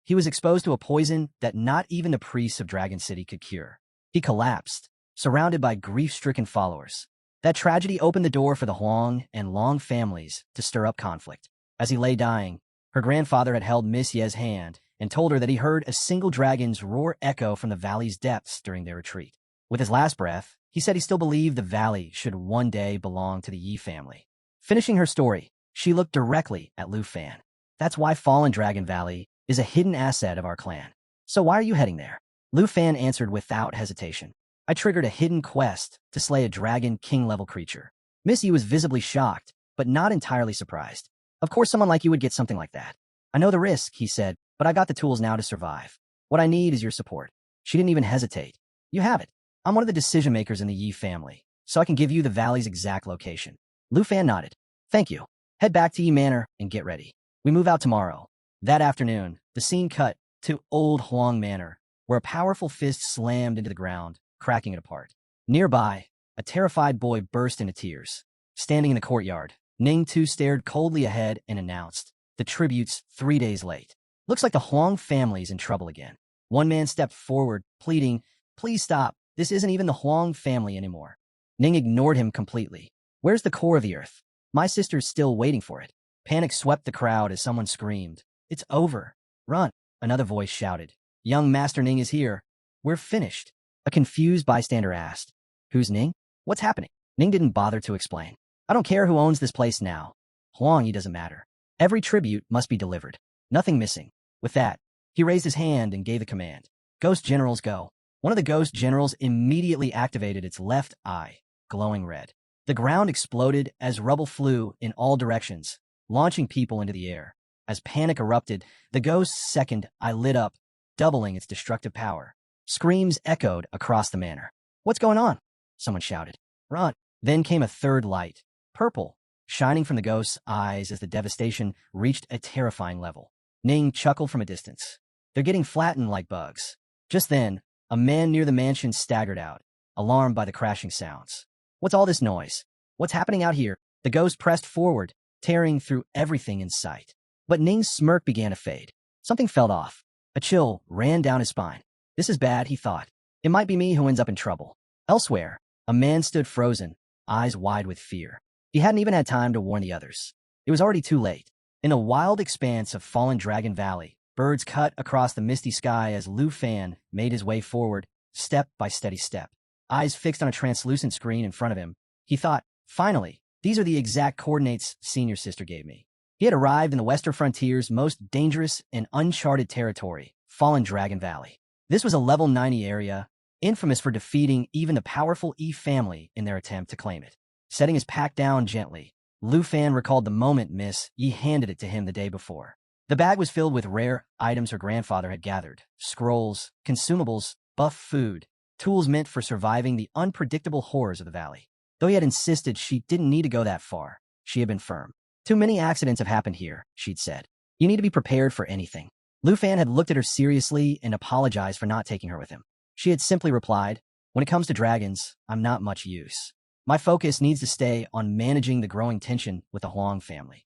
he was exposed to a poison that not even the priests of Dragon City could cure. He collapsed, surrounded by grief-stricken followers. That tragedy opened the door for the Huang and Long families to stir up conflict. As he lay dying, her grandfather had held Miss Ye's hand and told her that he heard a single dragon's roar echo from the valley's depths during their retreat. With his last breath, he said he still believed the valley should one day belong to the Yi family. Finishing her story, she looked directly at Lu Fan. "That's why Fallen Dragon Valley is a hidden asset of our clan. So why are you heading there?" Lu Fan answered without hesitation. "I triggered a hidden quest to slay a dragon king-level creature." Miss Yi was visibly shocked, but not entirely surprised. "Of course someone like you would get something like that." "I know the risk," he said, "but I got the tools now to survive. What I need is your support." She didn't even hesitate. "You have it. I'm one of the decision-makers in the Yi family, so I can give you the valley's exact location." Lu Fan nodded. "Thank you. Head back to Yi Manor and get ready. We move out tomorrow." That afternoon, the scene cut to Old Huang Manor, where a powerful fist slammed into the ground, cracking it apart. Nearby, a terrified boy burst into tears. Standing in the courtyard, Ning Tu stared coldly ahead and announced, "The tribute's 3 days late. Looks like the Huang family's in trouble again." One man stepped forward, pleading, "Please stop. This isn't even the Huang family anymore." Ning ignored him completely. "Where's the core of the earth? My sister's still waiting for it." Panic swept the crowd as someone screamed, "It's over. Run." Another voice shouted, "Young Master Ning is here. We're finished." A confused bystander asked, "Who's Ning? What's happening?" Ning didn't bother to explain. "I don't care who owns this place now. Huangyi doesn't matter. Every tribute must be delivered. Nothing missing." With that, he raised his hand and gave the command, "Ghost Generals go." One of the Ghost Generals immediately activated its left eye, glowing red. The ground exploded as rubble flew in all directions, launching people into the air. As panic erupted, the ghost's second eye lit up, doubling its destructive power. Screams echoed across the manor. "What's going on?" someone shouted. "Run." Then came a third light, purple, shining from the ghost's eyes as the devastation reached a terrifying level. Ning chuckled from a distance. "They're getting flattened like bugs." Just then, a man near the mansion staggered out, alarmed by the crashing sounds. "What's all this noise? What's happening out here?" The ghost pressed forward, tearing through everything in sight. But Ning's smirk began to fade. Something felt off. A chill ran down his spine. "This is bad," he thought. "It might be me who ends up in trouble." Elsewhere, a man stood frozen, eyes wide with fear. He hadn't even had time to warn the others. It was already too late. In the wild expanse of Fallen Dragon Valley, Birds cut across the misty sky as Lu Fan made his way forward, step by steady step. Eyes fixed on a translucent screen in front of him, he thought, finally, these are the exact coordinates Senior Sister gave me. He had arrived in the western frontier's most dangerous and uncharted territory, Fallen Dragon Valley. This was a level 90 area, infamous for defeating even the powerful E family in their attempt to claim it. Setting his pack down gently, Lu Fan recalled the moment Miss Yi handed it to him the day before. The bag was filled with rare items her grandfather had gathered: scrolls, consumables, buff food, tools meant for surviving the unpredictable horrors of the valley. Though he had insisted she didn't need to go that far, she had been firm. Too many accidents have happened here, she'd said. You need to be prepared for anything. Lu Fan had looked at her seriously and apologized for not taking her with him. She had simply replied, when it comes to dragons, I'm not much use. My focus needs to stay on managing the growing tension with the Huang family.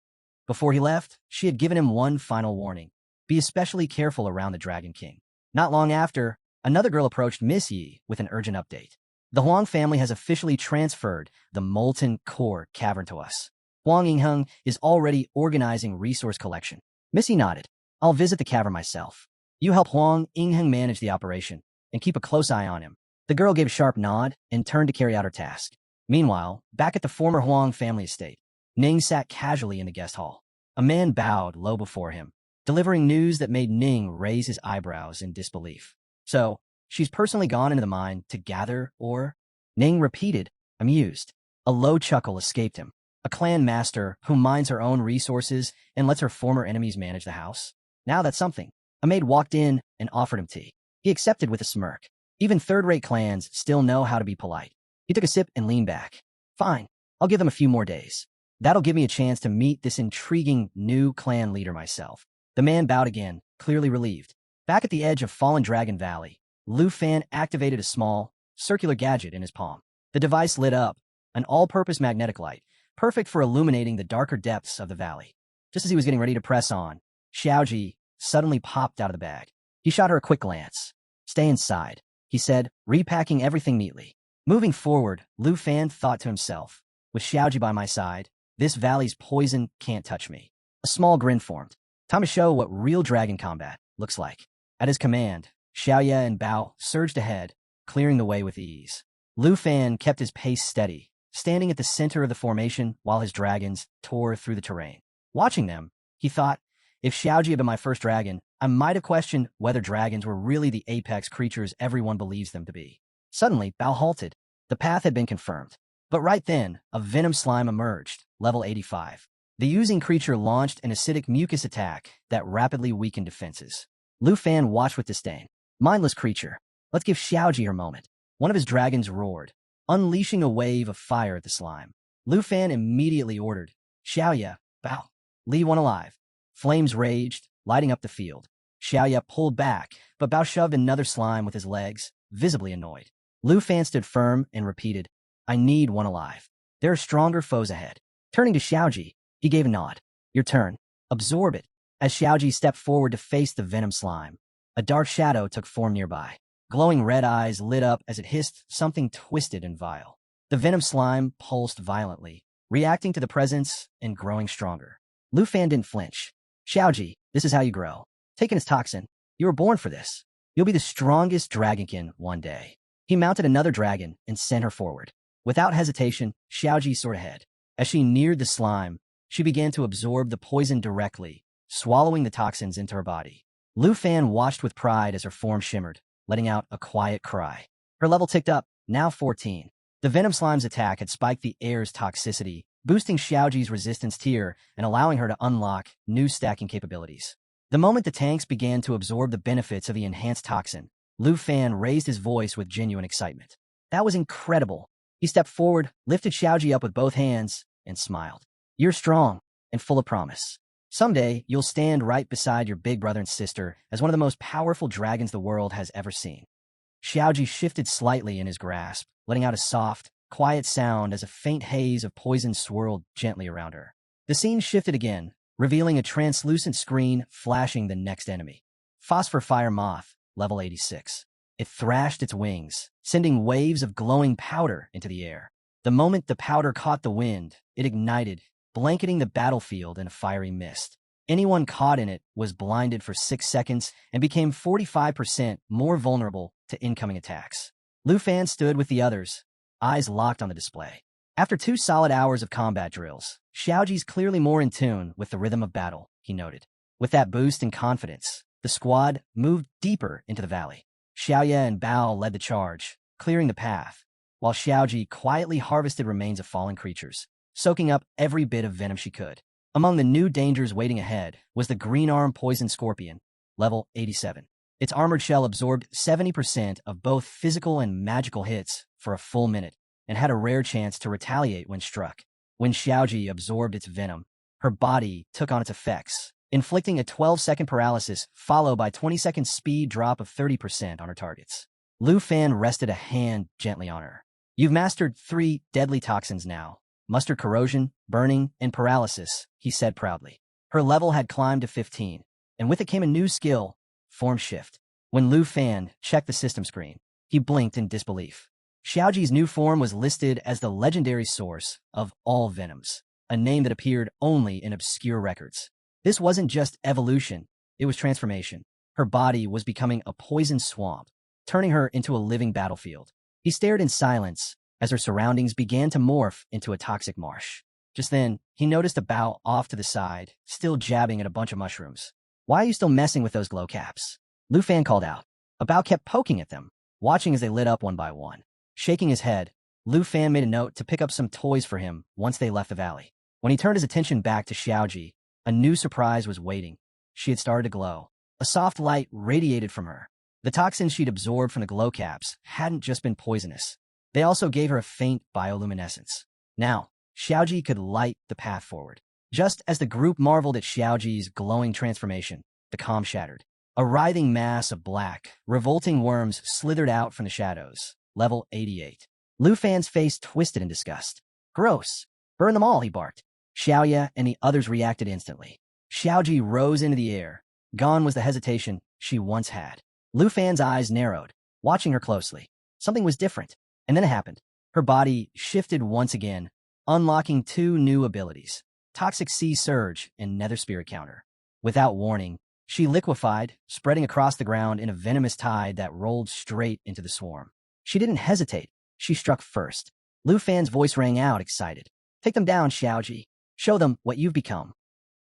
Before he left, she had given him one final warning. Be especially careful around the Dragon King. Not long after, another girl approached Miss Yi with an urgent update. The Huang family has officially transferred the Molten Core cavern to us. Huang Yingheng is already organizing resource collection. Miss Yi nodded. I'll visit the cavern myself. You help Huang Yingheng manage the operation, and keep a close eye on him. The girl gave a sharp nod and turned to carry out her task. Meanwhile, back at the former Huang family estate, Ning sat casually in the guest hall. A man bowed low before him, delivering news that made Ning raise his eyebrows in disbelief. So, she's personally gone into the mine to gather ore? Ning repeated, amused. A low chuckle escaped him. A clan master who mines her own resources and lets her former enemies manage the house? Now that's something. A maid walked in and offered him tea. He accepted with a smirk. Even third-rate clans still know how to be polite. He took a sip and leaned back. Fine, I'll give them a few more days. That'll give me a chance to meet this intriguing new clan leader myself. The man bowed again, clearly relieved. Back at the edge of Fallen Dragon Valley, Lu Fan activated a small, circular gadget in his palm. The device lit up, an all-purpose magnetic light, perfect for illuminating the darker depths of the valley. Just as he was getting ready to press on, Xiaoji suddenly popped out of the bag. He shot her a quick glance. Stay inside, he said, repacking everything neatly. Moving forward, Lu Fan thought to himself, with Xiaoji by my side, this valley's poison can't touch me. A small grin formed. Time to show what real dragon combat looks like. At his command, Xiaoye and Bao surged ahead, clearing the way with ease. Lu Fan kept his pace steady, standing at the center of the formation while his dragons tore through the terrain. Watching them, he thought, if Xiaoji had been my first dragon, I might have questioned whether dragons were really the apex creatures everyone believes them to be. Suddenly, Bao halted. The path had been confirmed. But right then, a venom slime emerged, level 85. The oozing creature launched an acidic mucus attack that rapidly weakened defenses. Lu Fan watched with disdain. Mindless creature. Let's give Xiaoji her moment. One of his dragons roared, unleashing a wave of fire at the slime. Lu Fan immediately ordered, Xiaoye, Bao, leave one alive. Flames raged, lighting up the field. Xiaoye pulled back, but Bao shoved another slime with his legs, visibly annoyed. Lu Fan stood firm and repeated, I need one alive. There are stronger foes ahead. Turning to Xiaoji, he gave a nod. Your turn. Absorb it. As Xiaoji stepped forward to face the venom slime, a dark shadow took form nearby. Glowing red eyes lit up as it hissed something twisted and vile. The venom slime pulsed violently, reacting to the presence and growing stronger. Lu Fan didn't flinch. Xiaoji, this is how you grow. Taking his toxin, you were born for this. You'll be the strongest dragonkin one day. He mounted another dragon and sent her forward. Without hesitation, Xiaoji soared ahead. As she neared the slime, she began to absorb the poison directly, swallowing the toxins into her body. Lu Fan watched with pride as her form shimmered, letting out a quiet cry. Her level ticked up, now 14. The venom slime's attack had spiked the air's toxicity, boosting Xiaoji's resistance tier and allowing her to unlock new stacking capabilities. The moment the tanks began to absorb the benefits of the enhanced toxin, Lu Fan raised his voice with genuine excitement. That was incredible. He stepped forward, lifted Xiaoji up with both hands, and smiled. You're strong and full of promise. Someday, you'll stand right beside your big brother and sister as one of the most powerful dragons the world has ever seen. Xiaoji shifted slightly in his grasp, letting out a soft, quiet sound as a faint haze of poison swirled gently around her. The scene shifted again, revealing a translucent screen flashing the next enemy. Phosphor Fire Moth, level 86. It thrashed its wings, sending waves of glowing powder into the air. The moment the powder caught the wind, it ignited, blanketing the battlefield in a fiery mist. Anyone caught in it was blinded for 6 seconds and became 45% more vulnerable to incoming attacks. Lu Fan stood with the others, eyes locked on the display. After 2 solid hours of combat drills, Xiaoji's clearly more in tune with the rhythm of battle, he noted. With that boost in confidence, the squad moved deeper into the valley. Xiaoya and Bao led the charge, clearing the path, while Xiaoji quietly harvested remains of fallen creatures, soaking up every bit of venom she could. Among the new dangers waiting ahead was the green-arm poison scorpion, level 87. Its armored shell absorbed 70% of both physical and magical hits for a full minute, and had a rare chance to retaliate when struck. When Xiaoji absorbed its venom, her body took on its effects, inflicting a 12-second paralysis followed by 20-second speed drop of 30% on her targets. Lu Fan rested a hand gently on her. You've mastered 3 deadly toxins now. Mustard corrosion, burning, and paralysis, he said proudly. Her level had climbed to 15, and with it came a new skill, form shift. When Lu Fan checked the system screen, he blinked in disbelief. Xiaoji's new form was listed as the legendary source of all venoms, a name that appeared only in obscure records. This wasn't just evolution, it was transformation. Her body was becoming a poison swamp, turning her into a living battlefield. He stared in silence as her surroundings began to morph into a toxic marsh. Just then, he noticed a Bao off to the side, still jabbing at a bunch of mushrooms. Why are you still messing with those glow caps? Lu Fan called out. A Bao kept poking at them, watching as they lit up one by one. Shaking his head, Lu Fan made a note to pick up some toys for him once they left the valley. When he turned his attention back to Xiaoji, a new surprise was waiting. She had started to glow. A soft light radiated from her. The toxins she'd absorbed from the glow caps hadn't just been poisonous. They also gave her a faint bioluminescence. Now, Xiaoji could light the path forward. Just as the group marveled at Xiaoji's glowing transformation, the calm shattered. A writhing mass of black, revolting worms slithered out from the shadows. Level 88. Lu Fan's face twisted in disgust. Gross. Burn them all, he barked. Xiaoya and the others reacted instantly. Xiaoji rose into the air. Gone was the hesitation she once had. Lu Fan's eyes narrowed, watching her closely. Something was different. And then it happened. Her body shifted once again, unlocking 2 new abilities, Toxic Sea Surge and Nether Spirit Counter. Without warning, she liquefied, spreading across the ground in a venomous tide that rolled straight into the swarm. She didn't hesitate. She struck first. Lu Fan's voice rang out, excited. Take them down, Xiaoji. Show them what you've become.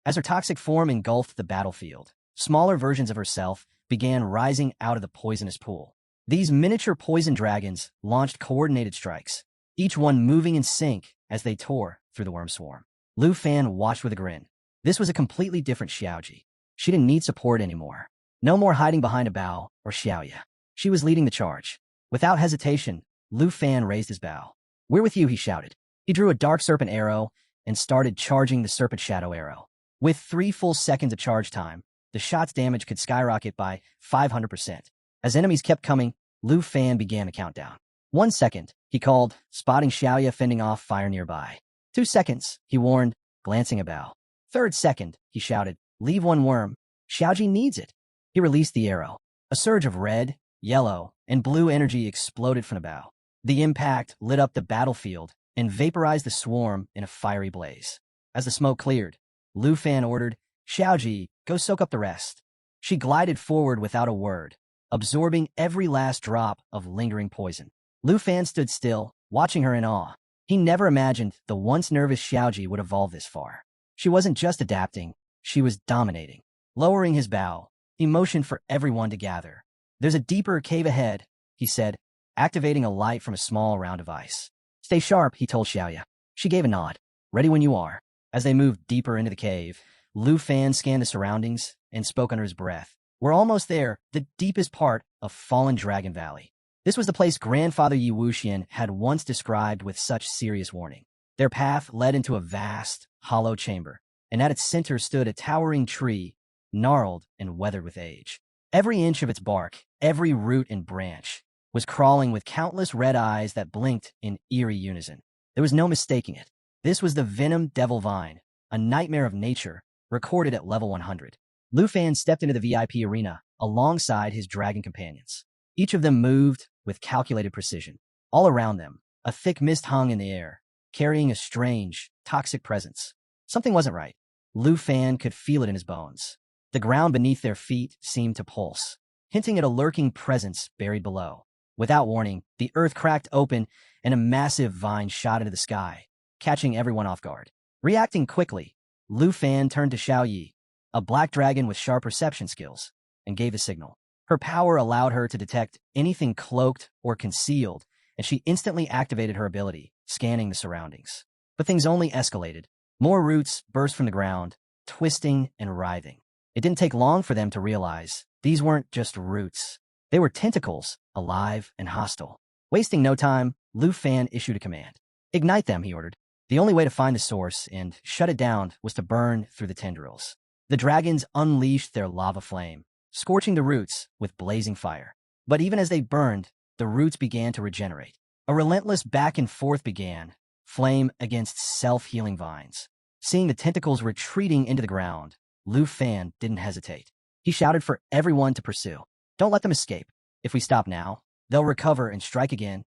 As her toxic form engulfed the battlefield, smaller versions of herself began rising out of the poisonous pool. These miniature poison dragons launched coordinated strikes, each one moving in sync as they tore through the worm swarm. Lu Fan watched with a grin. This was a completely different Xiaoji. She didn't need support anymore. No more hiding behind a Bao or Xiaoya. She was leading the charge. Without hesitation, Lu Fan raised his Bao. We're with you, he shouted. He drew a dark serpent arrow and started charging the serpent shadow arrow. With 3 full seconds of charge time, the shot's damage could skyrocket by 500%. As enemies kept coming, Lu Fan began the countdown. 1 second, he called, spotting Xiaoya fending off fire nearby. 2 seconds, he warned, glancing about. 3rd second, he shouted, leave 1 worm. Xiaoji needs it. He released the arrow. A surge of red, yellow, and blue energy exploded from the Bao. The impact lit up the battlefield and vaporized the swarm in a fiery blaze. As the smoke cleared, Lu Fan ordered, Xiaoji, go soak up the rest. She glided forward without a word, absorbing every last drop of lingering poison. Lu Fan stood still, watching her in awe. He never imagined the once nervous Xiaoji would evolve this far. She wasn't just adapting, she was dominating. Lowering his Bao, he motioned for everyone to gather. There's a deeper cave ahead, he said, activating a light from a small round device. Stay sharp, he told Xiaoya. She gave a nod. Ready when you are. As they moved deeper into the cave, Lu Fan scanned the surroundings and spoke under his breath. We're almost there, the deepest part of Fallen Dragon Valley. This was the place Grandfather Yi Wuxian had once described with such serious warning. Their path led into a vast, hollow chamber, and at its center stood a towering tree, gnarled and weathered with age. Every inch of its bark, every root and branch, was crawling with countless red eyes that blinked in eerie unison. There was no mistaking it. This was the Venom Devil Vine, a nightmare of nature, recorded at level 100. Lu Fan stepped into the VIP arena alongside his dragon companions. Each of them moved with calculated precision. All around them, a thick mist hung in the air, carrying a strange, toxic presence. Something wasn't right. Lu Fan could feel it in his bones. The ground beneath their feet seemed to pulse, hinting at a lurking presence buried below. Without warning, the earth cracked open and a massive vine shot into the sky, catching everyone off guard. Reacting quickly, Lu Fan turned to Xiao Yi, a black dragon with sharp perception skills, and gave the signal. Her power allowed her to detect anything cloaked or concealed, and she instantly activated her ability, scanning the surroundings. But things only escalated. More roots burst from the ground, twisting and writhing. It didn't take long for them to realize these weren't just roots. They were tentacles, alive and hostile. Wasting no time, Lu Fan issued a command. Ignite them, he ordered. The only way to find the source and shut it down was to burn through the tendrils. The dragons unleashed their lava flame, scorching the roots with blazing fire. But even as they burned, the roots began to regenerate. A relentless back and forth began, flame against self-healing vines. Seeing the tentacles retreating into the ground, Lu Fan didn't hesitate. He shouted for everyone to pursue. Don't let them escape. If we stop now, they'll recover and strike again.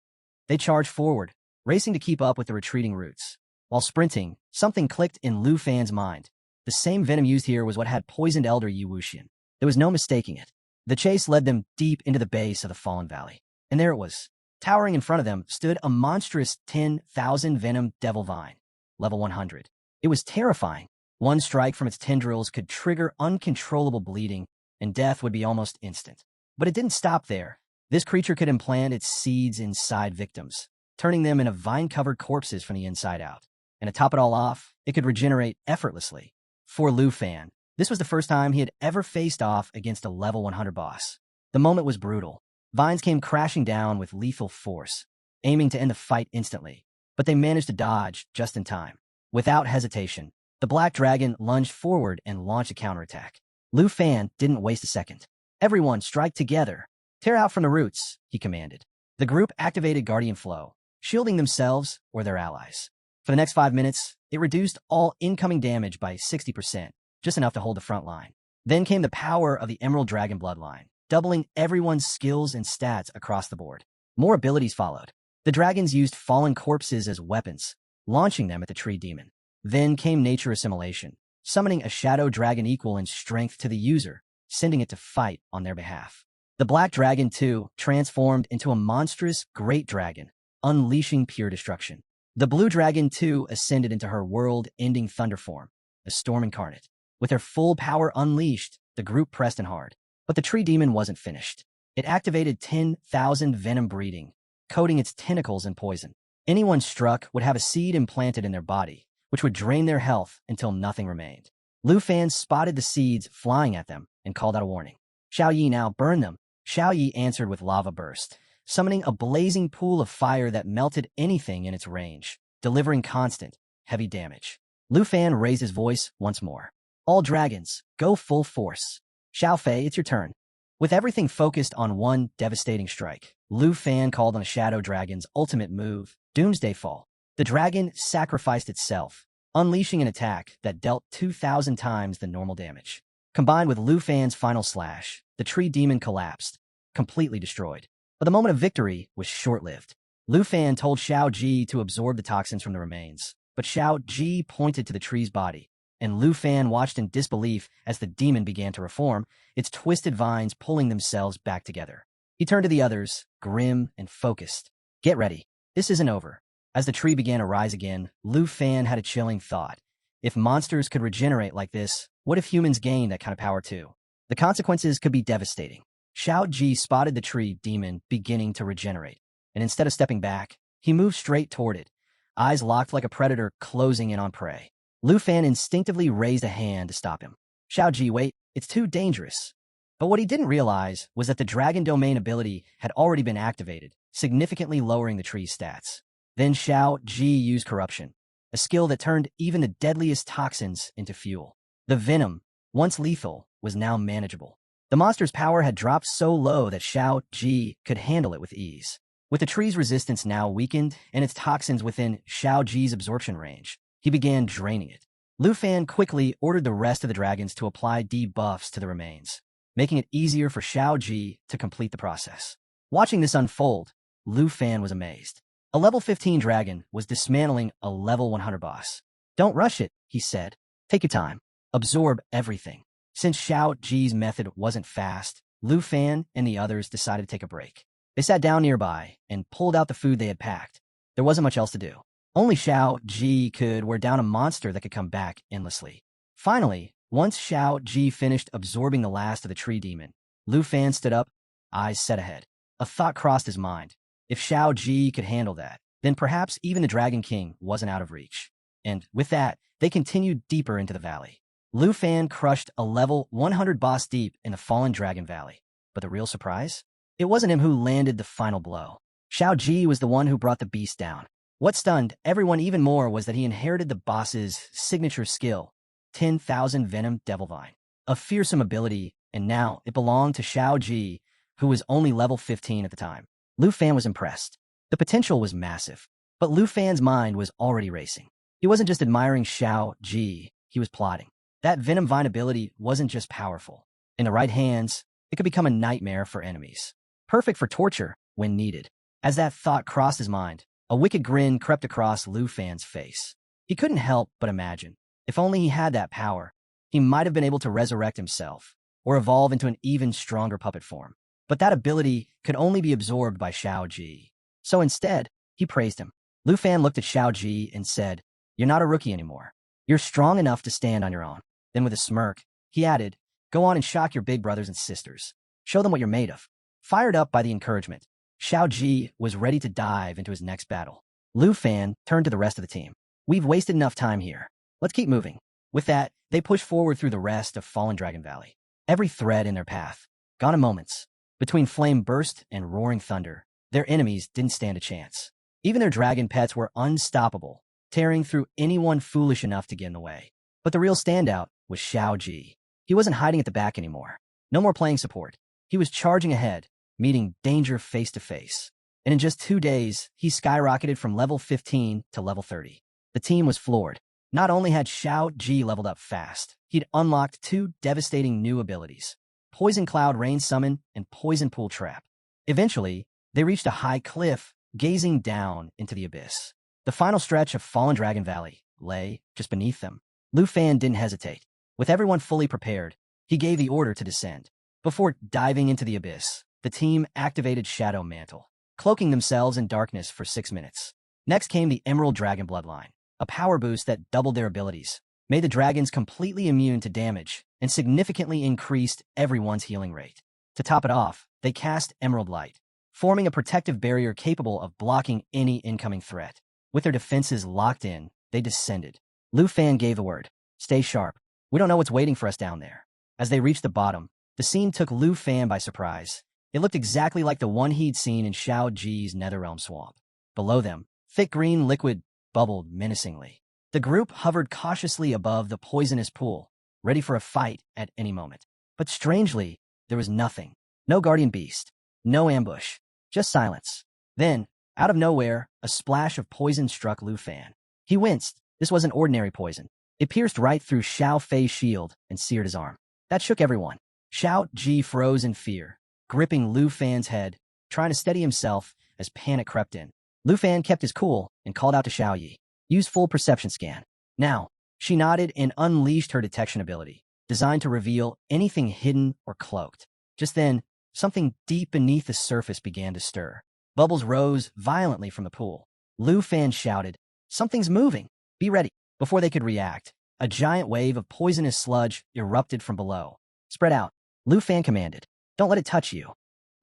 They charged forward, racing to keep up with the retreating roots. While sprinting, something clicked in Lu Fan's mind. The same venom used here was what had poisoned Elder Yi Wuxian. There was no mistaking it. The chase led them deep into the base of the fallen valley. And there it was. Towering in front of them stood a monstrous 10,000 venom devil vine, level 100. It was terrifying. One strike from its tendrils could trigger uncontrollable bleeding, and death would be almost instant. But it didn't stop there. This creature could implant its seeds inside victims, turning them into vine-covered corpses from the inside out. And to top it all off, it could regenerate effortlessly. For Lu Fan, this was the first time he had ever faced off against a level 100 boss. The moment was brutal. Vines came crashing down with lethal force, aiming to end the fight instantly, but they managed to dodge just in time. Without hesitation, the black dragon lunged forward and launched a counterattack. Lu Fan didn't waste a second. Everyone strike together. Tear out from the roots, he commanded. The group activated Guardian Flow, shielding themselves or their allies. For the next 5 minutes, it reduced all incoming damage by 60%, just enough to hold the front line. Then came the power of the Emerald Dragon bloodline, doubling everyone's skills and stats across the board. More abilities followed. The dragons used fallen corpses as weapons, launching them at the tree demon. Then came nature assimilation, summoning a shadow dragon equal in strength to the user, sending it to fight on their behalf. The black dragon, too, transformed into a monstrous great dragon, unleashing pure destruction. The blue dragon, too, ascended into her world-ending thunder form, a storm incarnate. With their full power unleashed, the group pressed in hard. But the tree demon wasn't finished. It activated 10,000 venom breeding, coating its tentacles in poison. Anyone struck would have a seed implanted in their body, which would drain their health until nothing remained. Lu Fan spotted the seeds flying at them and called out a warning. Xiao Yi, now burn them. Xiao Yi answered with lava burst, summoning a blazing pool of fire that melted anything in its range, delivering constant, heavy damage. Lu Fan raised his voice once more. All dragons, go full force. Xiao Fei, it's your turn. With everything focused on one devastating strike, Lu Fan called on a shadow dragon's ultimate move, Doomsday Fall. The dragon sacrificed itself, unleashing an attack that dealt 2,000 times the normal damage. Combined with Lu Fan's final slash, the tree demon collapsed, completely destroyed. But the moment of victory was short-lived. Lu Fan told Xiao Ji to absorb the toxins from the remains, but Xiao Ji pointed to the tree's body, and Lu Fan watched in disbelief as the demon began to reform, its twisted vines pulling themselves back together. He turned to the others, grim and focused. Get ready. This isn't over. As the tree began to rise again, Lu Fan had a chilling thought. If monsters could regenerate like this, what if humans gained that kind of power too? The consequences could be devastating. Xiao Ji spotted the tree demon beginning to regenerate, and instead of stepping back, he moved straight toward it, eyes locked like a predator closing in on prey. Lu Fan instinctively raised a hand to stop him. Xiao Ji, wait, it's too dangerous. But what he didn't realize was that the Dragon Domain ability had already been activated, significantly lowering the tree's stats. Then Xiao Ji used Corruption, a skill that turned even the deadliest toxins into fuel. The venom, once lethal, was now manageable. The monster's power had dropped so low that Xiao Ji could handle it with ease. With the tree's resistance now weakened and its toxins within Xiao Ji's absorption range, he began draining it. Lu Fan quickly ordered the rest of the dragons to apply debuffs to the remains, making it easier for Xiao Ji to complete the process. Watching this unfold, Lu Fan was amazed. A level 15 dragon was dismantling a level 100 boss. Don't rush it, he said. Take your time. Absorb everything. Since Xiao Ji's method wasn't fast, Lu Fan and the others decided to take a break. They sat down nearby and pulled out the food they had packed. There wasn't much else to do. Only Xiao Ji could wear down a monster that could come back endlessly. Finally, once Xiao Ji finished absorbing the last of the tree demon, Lu Fan stood up, eyes set ahead. A thought crossed his mind. If Xiao Ji could handle that, then perhaps even the Dragon King wasn't out of reach. And with that, they continued deeper into the valley. Lu Fan crushed a level 100 boss deep in the fallen Dragon Valley. But the real surprise? It wasn't him who landed the final blow. Xiao Ji was the one who brought the beast down. What stunned everyone even more was that he inherited the boss's signature skill, 10,000 Venom Devil Vine. A fearsome ability, and now it belonged to Xiao Ji, who was only level 15 at the time. Lu Fan was impressed. The potential was massive, but Lu Fan's mind was already racing. He wasn't just admiring Xiao Ji, he was plotting. That Venom Vine ability wasn't just powerful. In the right hands, it could become a nightmare for enemies. Perfect for torture when needed. As that thought crossed his mind, a wicked grin crept across Lu Fan's face. He couldn't help but imagine, if only he had that power, he might have been able to resurrect himself, or evolve into an even stronger puppet form. But that ability could only be absorbed by Xiao Ji. So instead, he praised him. Lu Fan looked at Xiao Ji and said, "You're not a rookie anymore. You're strong enough to stand on your own." Then with a smirk, he added, "Go on and shock your big brothers and sisters. Show them what you're made of." Fired up by the encouragement, Xiao Ji was ready to dive into his next battle. Lu Fan turned to the rest of the team. "We've wasted enough time here. Let's keep moving." With that, they pushed forward through the rest of Fallen Dragon Valley. Every thread in their path, gone in moments. Between flame burst and roaring thunder, their enemies didn't stand a chance. Even their dragon pets were unstoppable, tearing through anyone foolish enough to get in the way. But the real standout was Xiao Ji. He wasn't hiding at the back anymore. No more playing support. He was charging ahead, meeting danger face to face. And in just 2 days, he skyrocketed from level 15 to level 30. The team was floored. Not only had Xiao Ji leveled up fast, he'd unlocked 2 devastating new abilities: Poison Cloud Rain Summon and Poison Pool Trap. Eventually, they reached a high cliff, gazing down into the abyss. The final stretch of Fallen Dragon Valley lay just beneath them. Lu Fan didn't hesitate. With everyone fully prepared, he gave the order to descend. Before diving into the abyss, the team activated Shadow Mantle, cloaking themselves in darkness for 6 minutes. Next came the Emerald Dragon Bloodline, a power boost that doubled their abilities, made the dragons completely immune to damage, and significantly increased everyone's healing rate. To top it off, they cast Emerald Light, forming a protective barrier capable of blocking any incoming threat. With their defenses locked in, they descended. Lu Fan gave the word, "Stay sharp. We don't know what's waiting for us down there." As they reached the bottom, the scene took Lu Fan by surprise. It looked exactly like the one he'd seen in Xiao Ji's Netherrealm swamp. Below them, thick green liquid bubbled menacingly. The group hovered cautiously above the poisonous pool, ready for a fight at any moment. But strangely, there was nothing. No guardian beast. No ambush. Just silence. Then, out of nowhere, a splash of poison struck Lu Fan. He winced. This wasn't ordinary poison. It pierced right through Xiao Fei's shield and seared his arm. That shook everyone. Xiao Ji froze in fear, gripping Lu Fan's head, trying to steady himself as panic crept in. Lu Fan kept his cool and called out to Xiao Yi, "Use full perception scan." Now, she nodded and unleashed her detection ability, designed to reveal anything hidden or cloaked. Just then, something deep beneath the surface began to stir. Bubbles rose violently from the pool. Lu Fan shouted, "Something's moving! Be ready!" Before they could react, a giant wave of poisonous sludge erupted from below. "Spread out," Lu Fan commanded. "Don't let it touch you."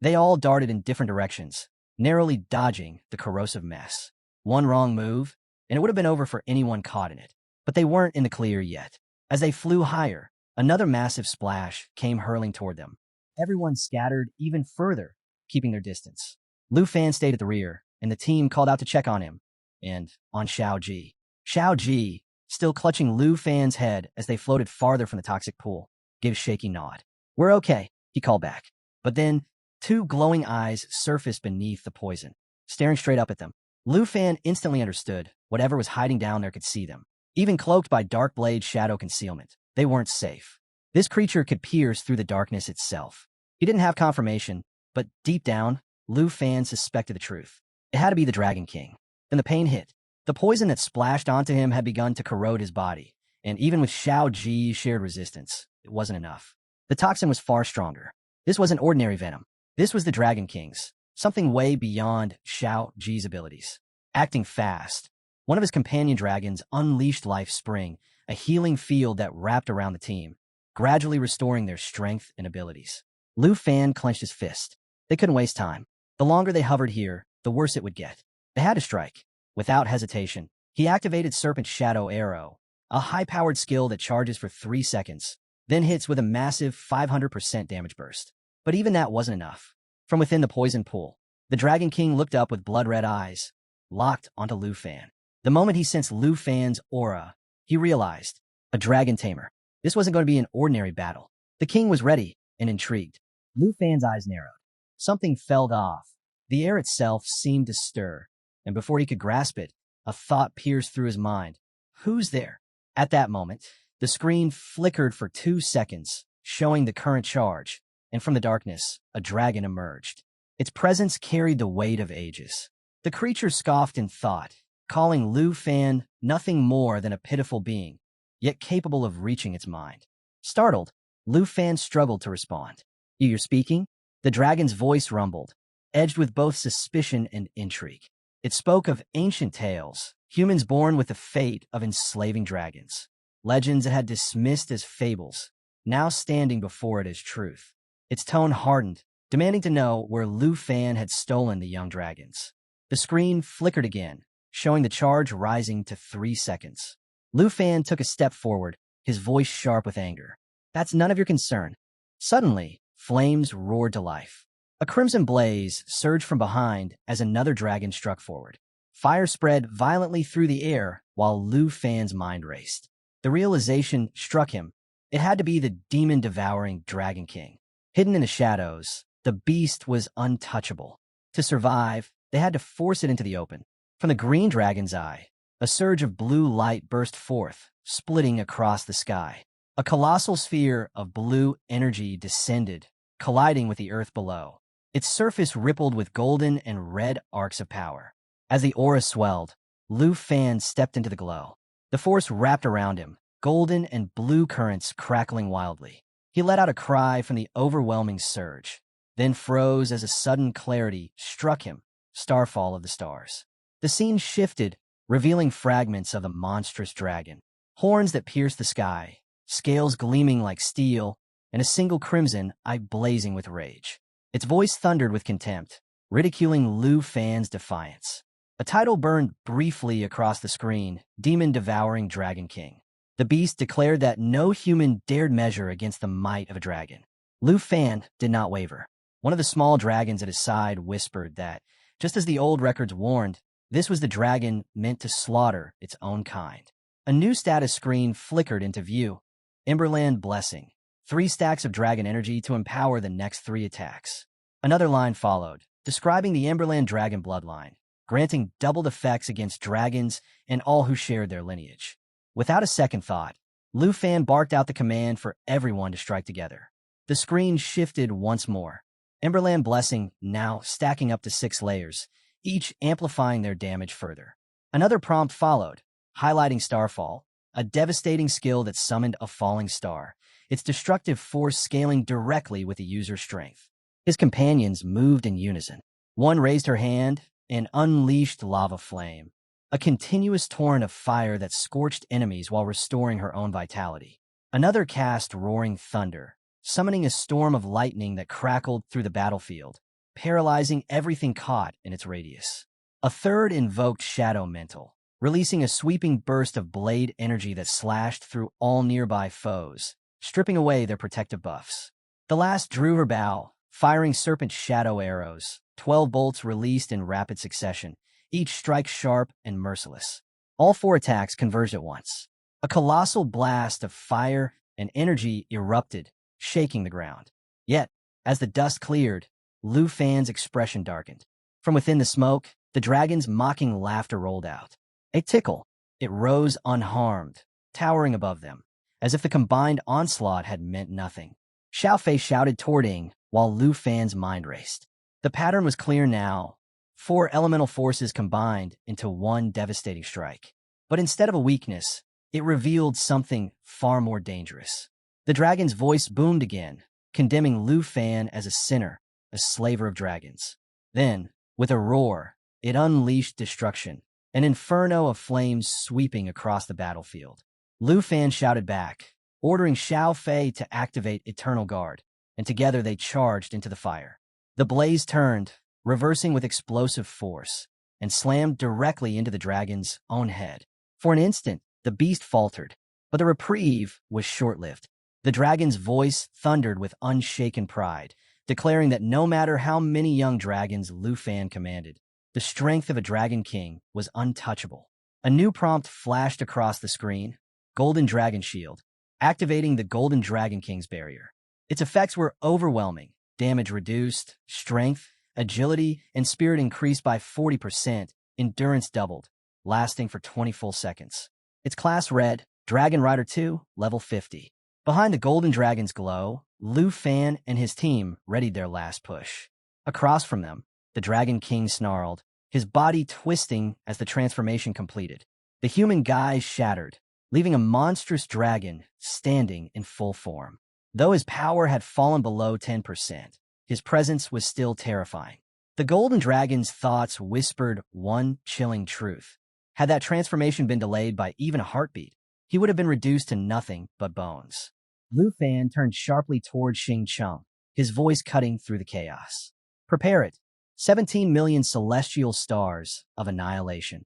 They all darted in different directions, narrowly dodging the corrosive mess. One wrong move, and it would have been over for anyone caught in it. But they weren't in the clear yet. As they flew higher, another massive splash came hurling toward them. Everyone scattered even further, keeping their distance. Lu Fan stayed at the rear, and the team called out to check on him, and on Xiao Ji. Xiao Ji, still clutching Lu Fan's head as they floated farther from the toxic pool, gave a shaky nod. "We're okay," he called back. But then, 2 glowing eyes surfaced beneath the poison, staring straight up at them. Lu Fan instantly understood whatever was hiding down there could see them. Even cloaked by Dark Blade shadow concealment, they weren't safe. This creature could pierce through the darkness itself. He didn't have confirmation, but deep down, Lu Fan suspected the truth. It had to be the Dragon King. Then the pain hit. The poison that splashed onto him had begun to corrode his body, And even with Xiao Ji's shared resistance, it wasn't enough. The toxin was far stronger. This wasn't ordinary venom. This was the Dragon King's, something way beyond Xiao Ji's abilities. Acting fast, one of his companion dragons unleashed Life Spring, a healing field that wrapped around the team, gradually restoring their strength and abilities. Lu Fan clenched his fist. They couldn't waste time. The longer they hovered here, the worse it would get. They had to strike. Without hesitation, he activated Serpent Shadow Arrow, a high-powered skill that charges for 3 seconds, then hits with a massive 500% damage burst. But even that wasn't enough. From within the poison pool, the Dragon King looked up with blood-red eyes, locked onto Lu Fan. The moment he sensed Lu Fan's aura, he realized, a Dragon Tamer. This wasn't going to be an ordinary battle. The king was ready and intrigued. Lu Fan's eyes narrowed. Something fell off. The air itself seemed to stir, and before he could grasp it, a thought pierced through his mind. Who's there? At that moment, the screen flickered for 2 seconds, showing the current charge, and from the darkness, a dragon emerged. Its presence carried the weight of ages. The creature scoffed in thought, calling Lu Fan nothing more than a pitiful being, yet capable of reaching its mind. Startled, Lu Fan struggled to respond. You're speaking? The dragon's voice rumbled, edged with both suspicion and intrigue. It spoke of ancient tales, humans born with the fate of enslaving dragons. Legends it had dismissed as fables, now standing before it as truth. Its tone hardened, demanding to know where Lu Fan had stolen the young dragons. The screen flickered again, showing the charge rising to 3 seconds. Lu Fan took a step forward, his voice sharp with anger. That's none of your concern. Suddenly, flames roared to life. A crimson blaze surged from behind as another dragon struck forward. Fire spread violently through the air while Lu Fan's mind raced. The realization struck him. It had to be the demon-devouring Dragon King. Hidden in the shadows, the beast was untouchable. To survive, they had to force it into the open. From the green dragon's eye, a surge of blue light burst forth, splitting across the sky. A colossal sphere of blue energy descended, colliding with the earth below. Its surface rippled with golden and red arcs of power. As the aura swelled, Lu Fan stepped into the glow. The force wrapped around him, golden and blue currents crackling wildly. He let out a cry from the overwhelming surge, then froze as a sudden clarity struck him, starfall of the stars. The scene shifted, revealing fragments of the monstrous dragon. Horns that pierced the sky, scales gleaming like steel, and a single crimson eye blazing with rage. Its voice thundered with contempt, ridiculing Lu Fan's defiance. A title burned briefly across the screen, Demon-Devouring Dragon King. The beast declared that no human dared measure against the might of a dragon. Lu Fan did not waver. One of the small dragons at his side whispered that, just as the old records warned, this was the dragon meant to slaughter its own kind. A new status screen flickered into view. Emberland Blessing. 3 stacks of dragon energy to empower the next 3 attacks. Another line followed, describing the Emberland dragon bloodline, granting doubled effects against dragons and all who shared their lineage. Without a second thought, Lu Fan barked out the command for everyone to strike together. The screen shifted once more. Emberland Blessing now stacking up to 6 layers, each amplifying their damage further. Another prompt followed, highlighting Starfall, a devastating skill that summoned a falling star, its destructive force scaling directly with the user's strength. His companions moved in unison. One raised her hand and unleashed lava flame, a continuous torrent of fire that scorched enemies while restoring her own vitality. Another cast Roaring Thunder, summoning a storm of lightning that crackled through the battlefield, paralyzing everything caught in its radius. A third invoked Shadow Mental, releasing a sweeping burst of blade energy that slashed through all nearby foes, stripping away their protective buffs. The last drew her bow, firing Serpent Shadow Arrows, 12 bolts released in rapid succession, each strike sharp and merciless. All 4 attacks converged at once. A colossal blast of fire and energy erupted, shaking the ground. Yet, as the dust cleared, Lu Fan's expression darkened. From within the smoke, the dragon's mocking laughter rolled out. A tickle. It rose unharmed, towering above them, as if the combined onslaught had meant nothing. Xiaofei shouted toward Ying, while Lu Fan's mind raced. The pattern was clear now. 4 elemental forces combined into one devastating strike. But instead of a weakness, it revealed something far more dangerous. The dragon's voice boomed again, condemning Lu Fan as a sinner, a slaver of dragons. Then, with a roar, it unleashed destruction, an inferno of flames sweeping across the battlefield. Lu Fan shouted back, ordering Xiao Fei to activate Eternal Guard, and together they charged into the fire. The blaze turned, reversing with explosive force, and slammed directly into the dragon's own head. For an instant, the beast faltered, but the reprieve was short-lived. The dragon's voice thundered with unshaken pride, declaring that no matter how many young dragons Lu Fan commanded, the strength of a Dragon King was untouchable. A new prompt flashed across the screen: Golden Dragon Shield, activating the Golden Dragon King's barrier. Its effects were overwhelming. Damage reduced, strength, agility, and spirit increased by 40%, endurance doubled, lasting for 20 full seconds. Its class read, Dragon Rider 2, level 50. Behind the Golden Dragon's glow, Lu Fan and his team readied their last push. Across from them, the Dragon King snarled, his body twisting as the transformation completed. The human guise shattered, leaving a monstrous dragon standing in full form. Though his power had fallen below 10%, his presence was still terrifying. The Golden Dragon's thoughts whispered one chilling truth. Had that transformation been delayed by even a heartbeat, he would have been reduced to nothing but bones. Lu Fan turned sharply toward Xing Cheng, his voice cutting through the chaos. Prepare it. 17 million celestial stars of annihilation.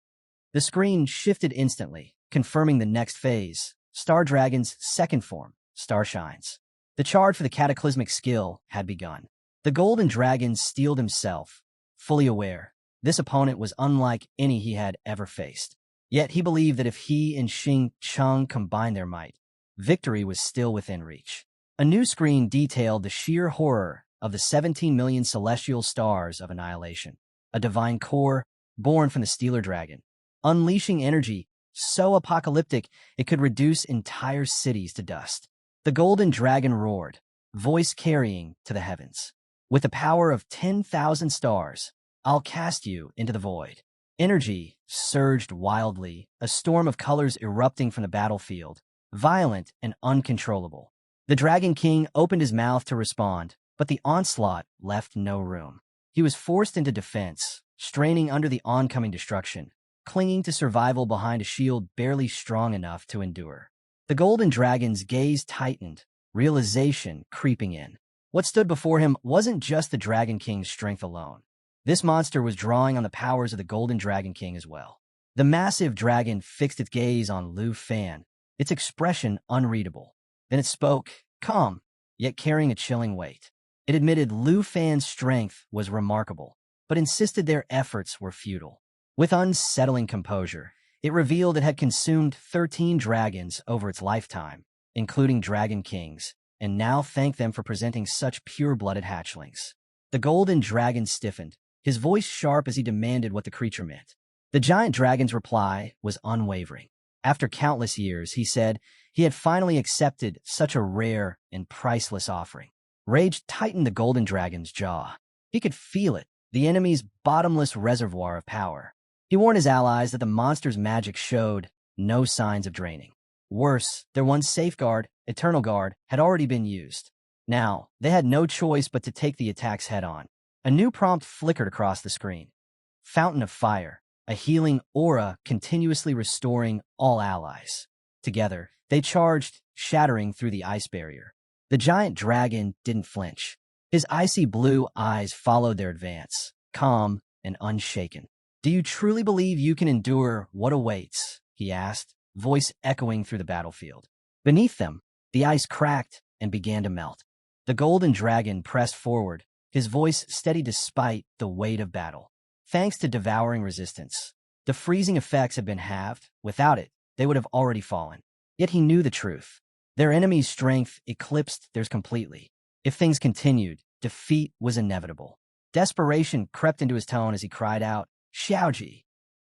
The screen shifted instantly, confirming the next phase, Star Dragon's second form, Starshines. The charge for the cataclysmic skill had begun. The Golden Dragon steeled himself, fully aware this opponent was unlike any he had ever faced. Yet he believed that if he and Xing Cheng combined their might, victory was still within reach. A new screen detailed the sheer horror of the 17 million celestial stars of annihilation, a divine core born from the Steeler Dragon, unleashing energy so apocalyptic it could reduce entire cities to dust. The Golden Dragon roared, voice carrying to the heavens. With the power of 10,000 stars, I'll cast you into the void. Energy surged wildly, a storm of colors erupting from the battlefield, violent and uncontrollable. The Dragon King opened his mouth to respond, but the onslaught left no room. He was forced into defense, straining under the oncoming destruction, clinging to survival behind a shield barely strong enough to endure. The Golden Dragon's gaze tightened, realization creeping in. What stood before him wasn't just the Dragon King's strength alone. This monster was drawing on the powers of the Golden Dragon King as well. The massive dragon fixed its gaze on Lu Fan, its expression unreadable. Then it spoke, calm, yet carrying a chilling weight. It admitted Lu Fan's strength was remarkable, but insisted their efforts were futile. With unsettling composure, it revealed it had consumed 13 dragons over its lifetime, including Dragon Kings, and now thanked them for presenting such pure-blooded hatchlings. The Golden Dragon stiffened, his voice sharp as he demanded what the creature meant. The giant dragon's reply was unwavering. After countless years, he said, he had finally accepted such a rare and priceless offering. Rage tightened the Golden Dragon's jaw. He could feel it, the enemy's bottomless reservoir of power. He warned his allies that the monster's magic showed no signs of draining. Worse, their one safeguard, Eternal Guard, had already been used. Now, they had no choice but to take the attacks head-on. A new prompt flickered across the screen. Fountain of Fire, a healing aura continuously restoring all allies. Together, they charged, shattering through the ice barrier. The giant dragon didn't flinch. His icy blue eyes followed their advance, calm and unshaken. Do you truly believe you can endure what awaits? He asked, voice echoing through the battlefield. Beneath them, the ice cracked and began to melt. The Golden Dragon pressed forward, his voice steady despite the weight of battle. Thanks to devouring resistance, the freezing effects had been halved. Without it, they would have already fallen. Yet he knew the truth. Their enemy's strength eclipsed theirs completely. If things continued, defeat was inevitable. Desperation crept into his tone as he cried out, Xiaoji.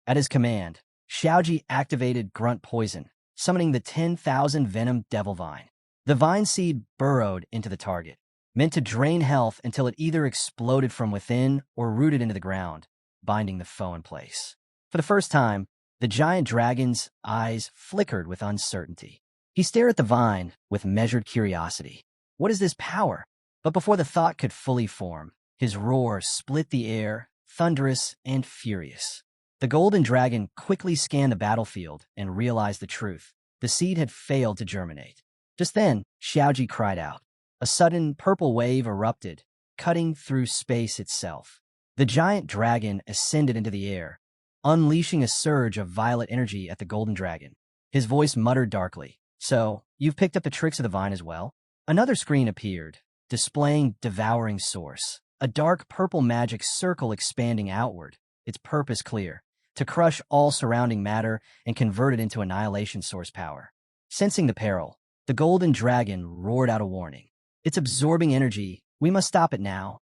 At his command, Xiaoji activated Grunt Poison, summoning the 10,000 Venom Devil Vine. The vine seed burrowed into the target, meant to drain health until it either exploded from within or rooted into the ground, binding the foe in place. For the first time, The giant dragon's eyes flickered with uncertainty. He stared at the vine with measured curiosity. What is this power? But before the thought could fully form, his roar split the air, thunderous and furious. The golden dragon quickly scanned the battlefield and realized the truth. The seed had failed to germinate. Just then, Xiaoji cried out. A sudden purple wave erupted, cutting through space itself. The giant dragon ascended into the air, unleashing a surge of violet energy at the golden dragon. His voice muttered darkly, "So, you've picked up the tricks of the vine as well?" Another screen appeared, displaying Devouring Source, a dark purple magic circle expanding outward, its purpose clear: to crush all surrounding matter and convert it into annihilation source power. Sensing the peril, the golden dragon roared out a warning. "It's absorbing energy. We must stop it now."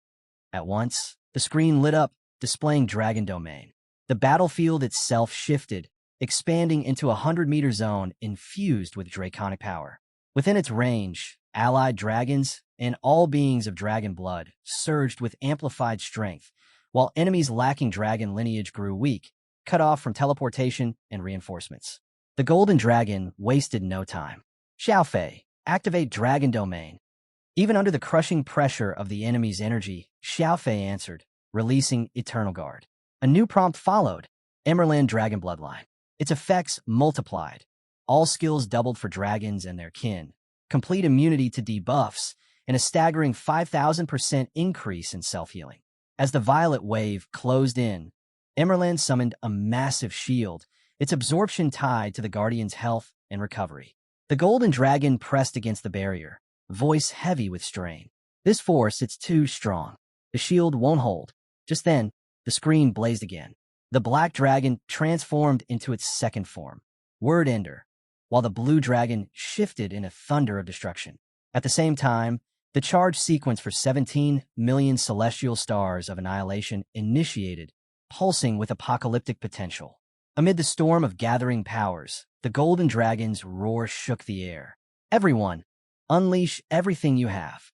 At once, the screen lit up, displaying Dragon Domain. The battlefield itself shifted, expanding into a 100-meter zone infused with draconic power. Within its range, allied dragons and all beings of dragon blood surged with amplified strength, while enemies lacking dragon lineage grew weak, cut off from teleportation and reinforcements. The golden dragon wasted no time. "Xiaofei, activate Dragon Domain." Even under the crushing pressure of the enemy's energy, Xiaofei answered, releasing Eternal Guard. A new prompt followed: Emerald Dragon Bloodline. Its effects multiplied. All skills doubled for dragons and their kin, complete immunity to debuffs, and a staggering 5,000% increase in self-healing. As the violet wave closed in, Emerald summoned a massive shield, its absorption tied to the guardian's health and recovery. The golden dragon pressed against the barrier, voice heavy with strain. "This force, it's too strong. The shield won't hold." Just then, the screen blazed again. The black dragon transformed into its second form, Word Ender, while the blue dragon shifted in a thunder of destruction. At the same time, the charge sequence for 17 million celestial stars of annihilation initiated, pulsing with apocalyptic potential. Amid the storm of gathering powers, the golden dragon's roar shook the air. "Everyone, unleash everything you have."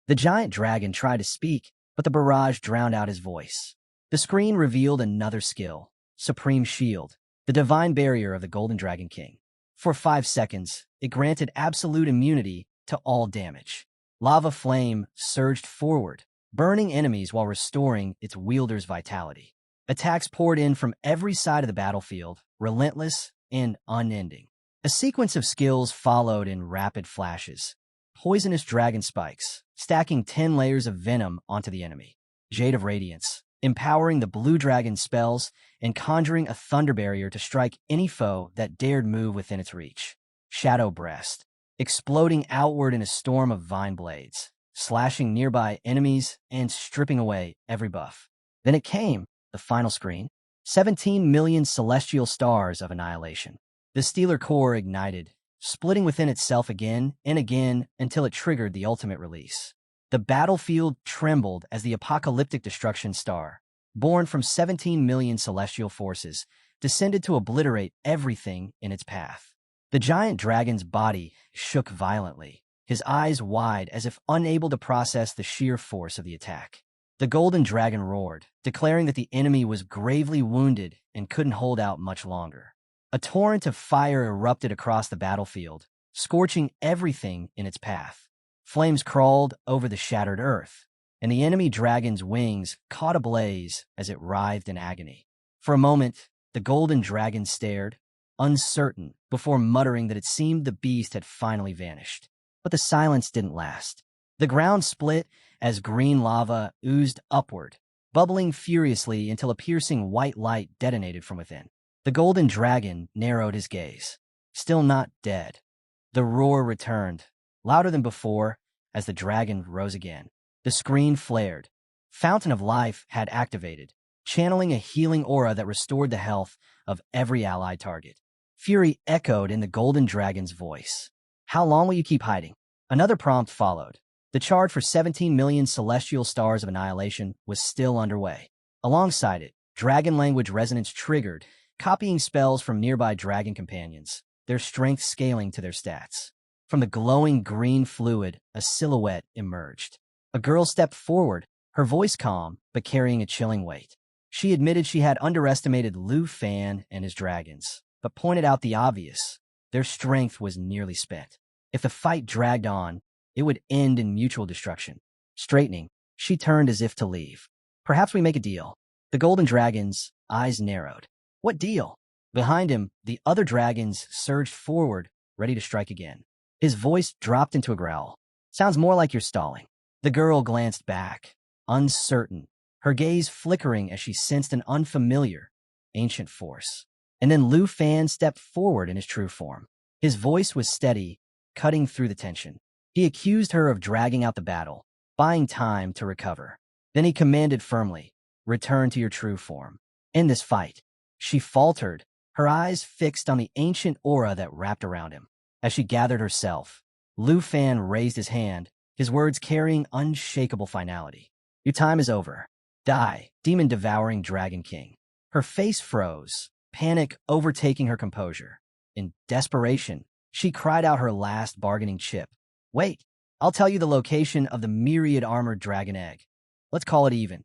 The giant dragon tried to speak, but the barrage drowned out his voice. The screen revealed another skill, Supreme Shield, the divine barrier of the Golden Dragon King. For 5 seconds, it granted absolute immunity to all damage. Lava flame surged forward, burning enemies while restoring its wielder's vitality. Attacks poured in from every side of the battlefield, relentless and unending. A sequence of skills followed in rapid flashes. Poisonous dragon spikes, stacking 10 layers of venom onto the enemy. Jade of Radiance, empowering the blue dragon spells and conjuring a thunder barrier to strike any foe that dared move within its reach. Shadow Breast, exploding outward in a storm of vine blades, slashing nearby enemies and stripping away every buff. Then it came, the final screen, 17 million celestial stars of annihilation. The Stealer Core ignited, splitting within itself again and again until it triggered the ultimate release. The battlefield trembled as the apocalyptic destruction star, born from 17 million celestial forces, descended to obliterate everything in its path. The giant dragon's body shook violently, his eyes wide as if unable to process the sheer force of the attack. The golden dragon roared, declaring that the enemy was gravely wounded and couldn't hold out much longer. A torrent of fire erupted across the battlefield, scorching everything in its path. Flames crawled over the shattered earth, and the enemy dragon's wings caught ablaze as it writhed in agony. For a moment, the golden dragon stared, uncertain, before muttering that it seemed the beast had finally vanished. But the silence didn't last. The ground split as green lava oozed upward, bubbling furiously until a piercing white light detonated from within. The golden dragon narrowed his gaze. Still not dead. The roar returned, louder than before, as the dragon rose again. The screen flared. Fountain of Life had activated, channeling a healing aura that restored the health of every allied target. Fury echoed in the golden dragon's voice. "How long will you keep hiding?" Another prompt followed. The charge for 17 million celestial stars of annihilation was still underway. Alongside it, dragon language resonance triggered, copying spells from nearby dragon companions, their strength scaling to their stats. From the glowing green fluid, a silhouette emerged. A girl stepped forward, her voice calm, but carrying a chilling weight. She admitted she had underestimated Lu Fan and his dragons, but pointed out the obvious. Their strength was nearly spent. If the fight dragged on, it would end in mutual destruction. Straightening, she turned as if to leave. Perhaps we make a deal. The golden dragon's eyes narrowed. What deal? Behind him, the other dragons surged forward, ready to strike again. His voice dropped into a growl. Sounds more like you're stalling. The girl glanced back, uncertain, her gaze flickering as she sensed an unfamiliar, ancient force. And then Lu Fan stepped forward in his true form. His voice was steady, cutting through the tension. He accused her of dragging out the battle, buying time to recover. Then he commanded firmly, "Return to your true form. End this fight." She faltered, her eyes fixed on the ancient aura that wrapped around him. As she gathered herself, Lu Fan raised his hand, his words carrying unshakable finality. "Your time is over. Die, demon-devouring Dragon King." Her face froze, panic overtaking her composure. In desperation, she cried out her last bargaining chip. "Wait, I'll tell you the location of the myriad armored dragon egg. Let's call it even."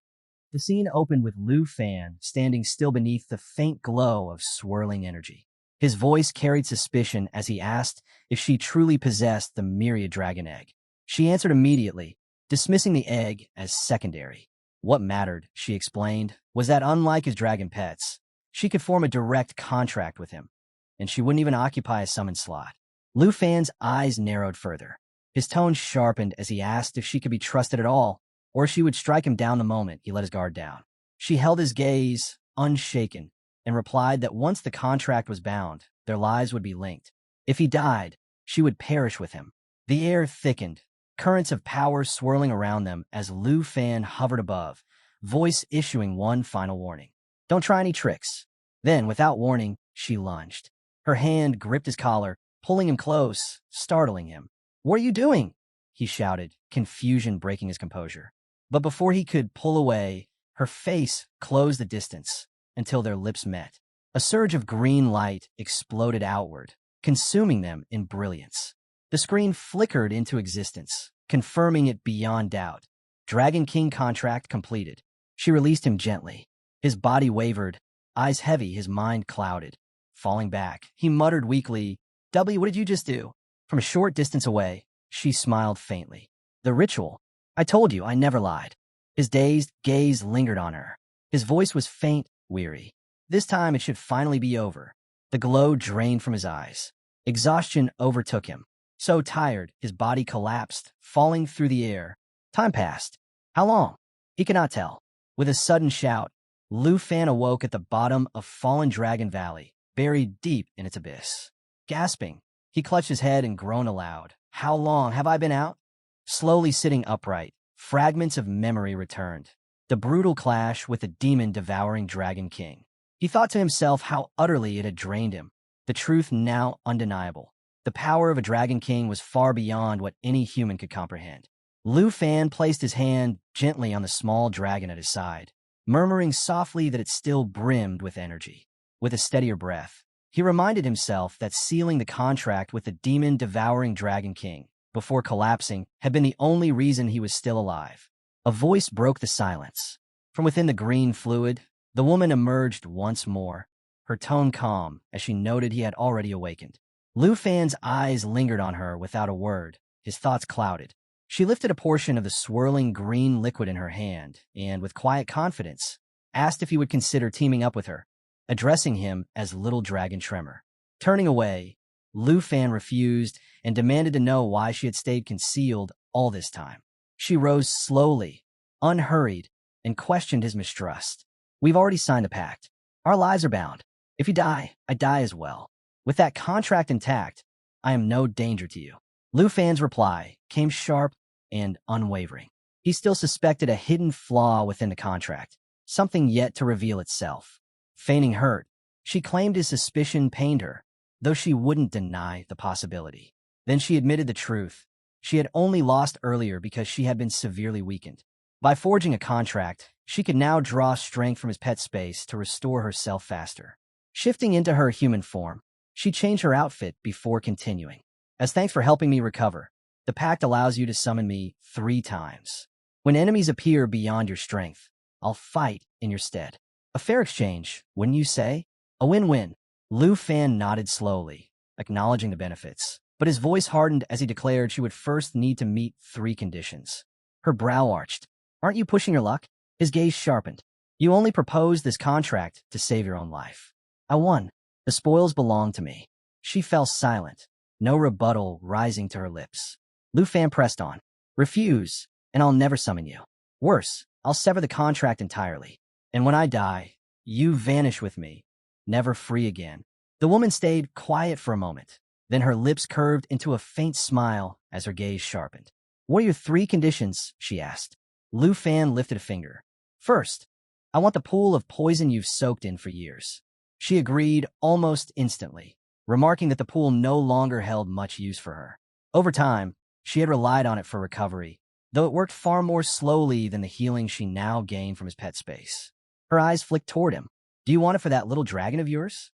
The scene opened with Lu Fan standing still beneath the faint glow of swirling energy. His voice carried suspicion as he asked if she truly possessed the myriad dragon egg. She answered immediately, dismissing the egg as secondary. What mattered, she explained, was that unlike his dragon pets, she could form a direct contract with him, and she wouldn't even occupy a summon slot. Lu Fan's eyes narrowed further. His tone sharpened as he asked if she could be trusted at all, or she would strike him down the moment he let his guard down. She held his gaze, unshaken, and replied that once the contract was bound, their lives would be linked. If he died, she would perish with him. The air thickened, currents of power swirling around them as Lu Fan hovered above, voice issuing one final warning. "Don't try any tricks." Then, without warning, she lunged. Her hand gripped his collar, pulling him close, startling him. "What are you doing?" he shouted, confusion breaking his composure. But before he could pull away, her face closed the distance until their lips met. A surge of green light exploded outward, consuming them in brilliance. The screen flickered into existence, confirming it beyond doubt. Dragon King contract completed. She released him gently. His body wavered, eyes heavy, his mind clouded. Falling back, he muttered weakly, "W, what did you just do?" From a short distance away, she smiled faintly. "The ritual. I told you, I never lied." His dazed gaze lingered on her. His voice was faint, weary. This time it should finally be over. The glow drained from his eyes. Exhaustion overtook him. So tired, his body collapsed, falling through the air. Time passed. How long? He could not tell. With a sudden shout, Lu Fan awoke at the bottom of Fallen Dragon Valley, buried deep in its abyss. Gasping, he clutched his head and groaned aloud. "How long have I been out?" Slowly sitting upright, fragments of memory returned. The brutal clash with the demon-devouring Dragon King. He thought to himself how utterly it had drained him. The truth now undeniable. The power of a Dragon King was far beyond what any human could comprehend. Lu Fan placed his hand gently on the small dragon at his side, murmuring softly that it still brimmed with energy. With a steadier breath, he reminded himself that sealing the contract with the demon-devouring Dragon King before collapsing had been the only reason he was still alive. A voice broke the silence. From within the green fluid, the woman emerged once more, her tone calm as she noted he had already awakened. Lu Fan's eyes lingered on her without a word, his thoughts clouded. She lifted a portion of the swirling green liquid in her hand and, with quiet confidence, asked if he would consider teaming up with her, addressing him as Little Dragon Tremor. Turning away, Lu Fan refused and demanded to know why she had stayed concealed all this time. She rose slowly, unhurried, and questioned his mistrust. "We've already signed a pact. Our lives are bound. If you die, I die as well. With that contract intact, I am no danger to you." Lu Fan's reply came sharp and unwavering. He still suspected a hidden flaw within the contract, something yet to reveal itself. Feigning hurt, she claimed his suspicion pained her, though she wouldn't deny the possibility. Then she admitted the truth. She had only lost earlier because she had been severely weakened. By forging a contract, she could now draw strength from his pet space to restore herself faster. Shifting into her human form, she changed her outfit before continuing. "As thanks for helping me recover, the pact allows you to summon me 3 times. When enemies appear beyond your strength, I'll fight in your stead." A fair exchange, wouldn't you say? A win-win. Lu Fan nodded slowly, acknowledging the benefits, but his voice hardened as he declared she would first need to meet 3 conditions. Her brow arched. Aren't you pushing your luck? His gaze sharpened. You only proposed this contract to save your own life. I won. The spoils belong to me. She fell silent, no rebuttal rising to her lips. Lu Fan pressed on. Refuse, and I'll never summon you. Worse, I'll sever the contract entirely. And when I die, you vanish with me, never free again. The woman stayed quiet for a moment. Then her lips curved into a faint smile as her gaze sharpened. What are your 3 conditions? She asked. Lu Fan lifted a finger. First, I want the pool of poison you've soaked in for years. She agreed almost instantly, remarking that the pool no longer held much use for her. Over time, she had relied on it for recovery, though it worked far more slowly than the healing she now gained from his pet space. Her eyes flicked toward him. Do you want it for that little dragon of yours?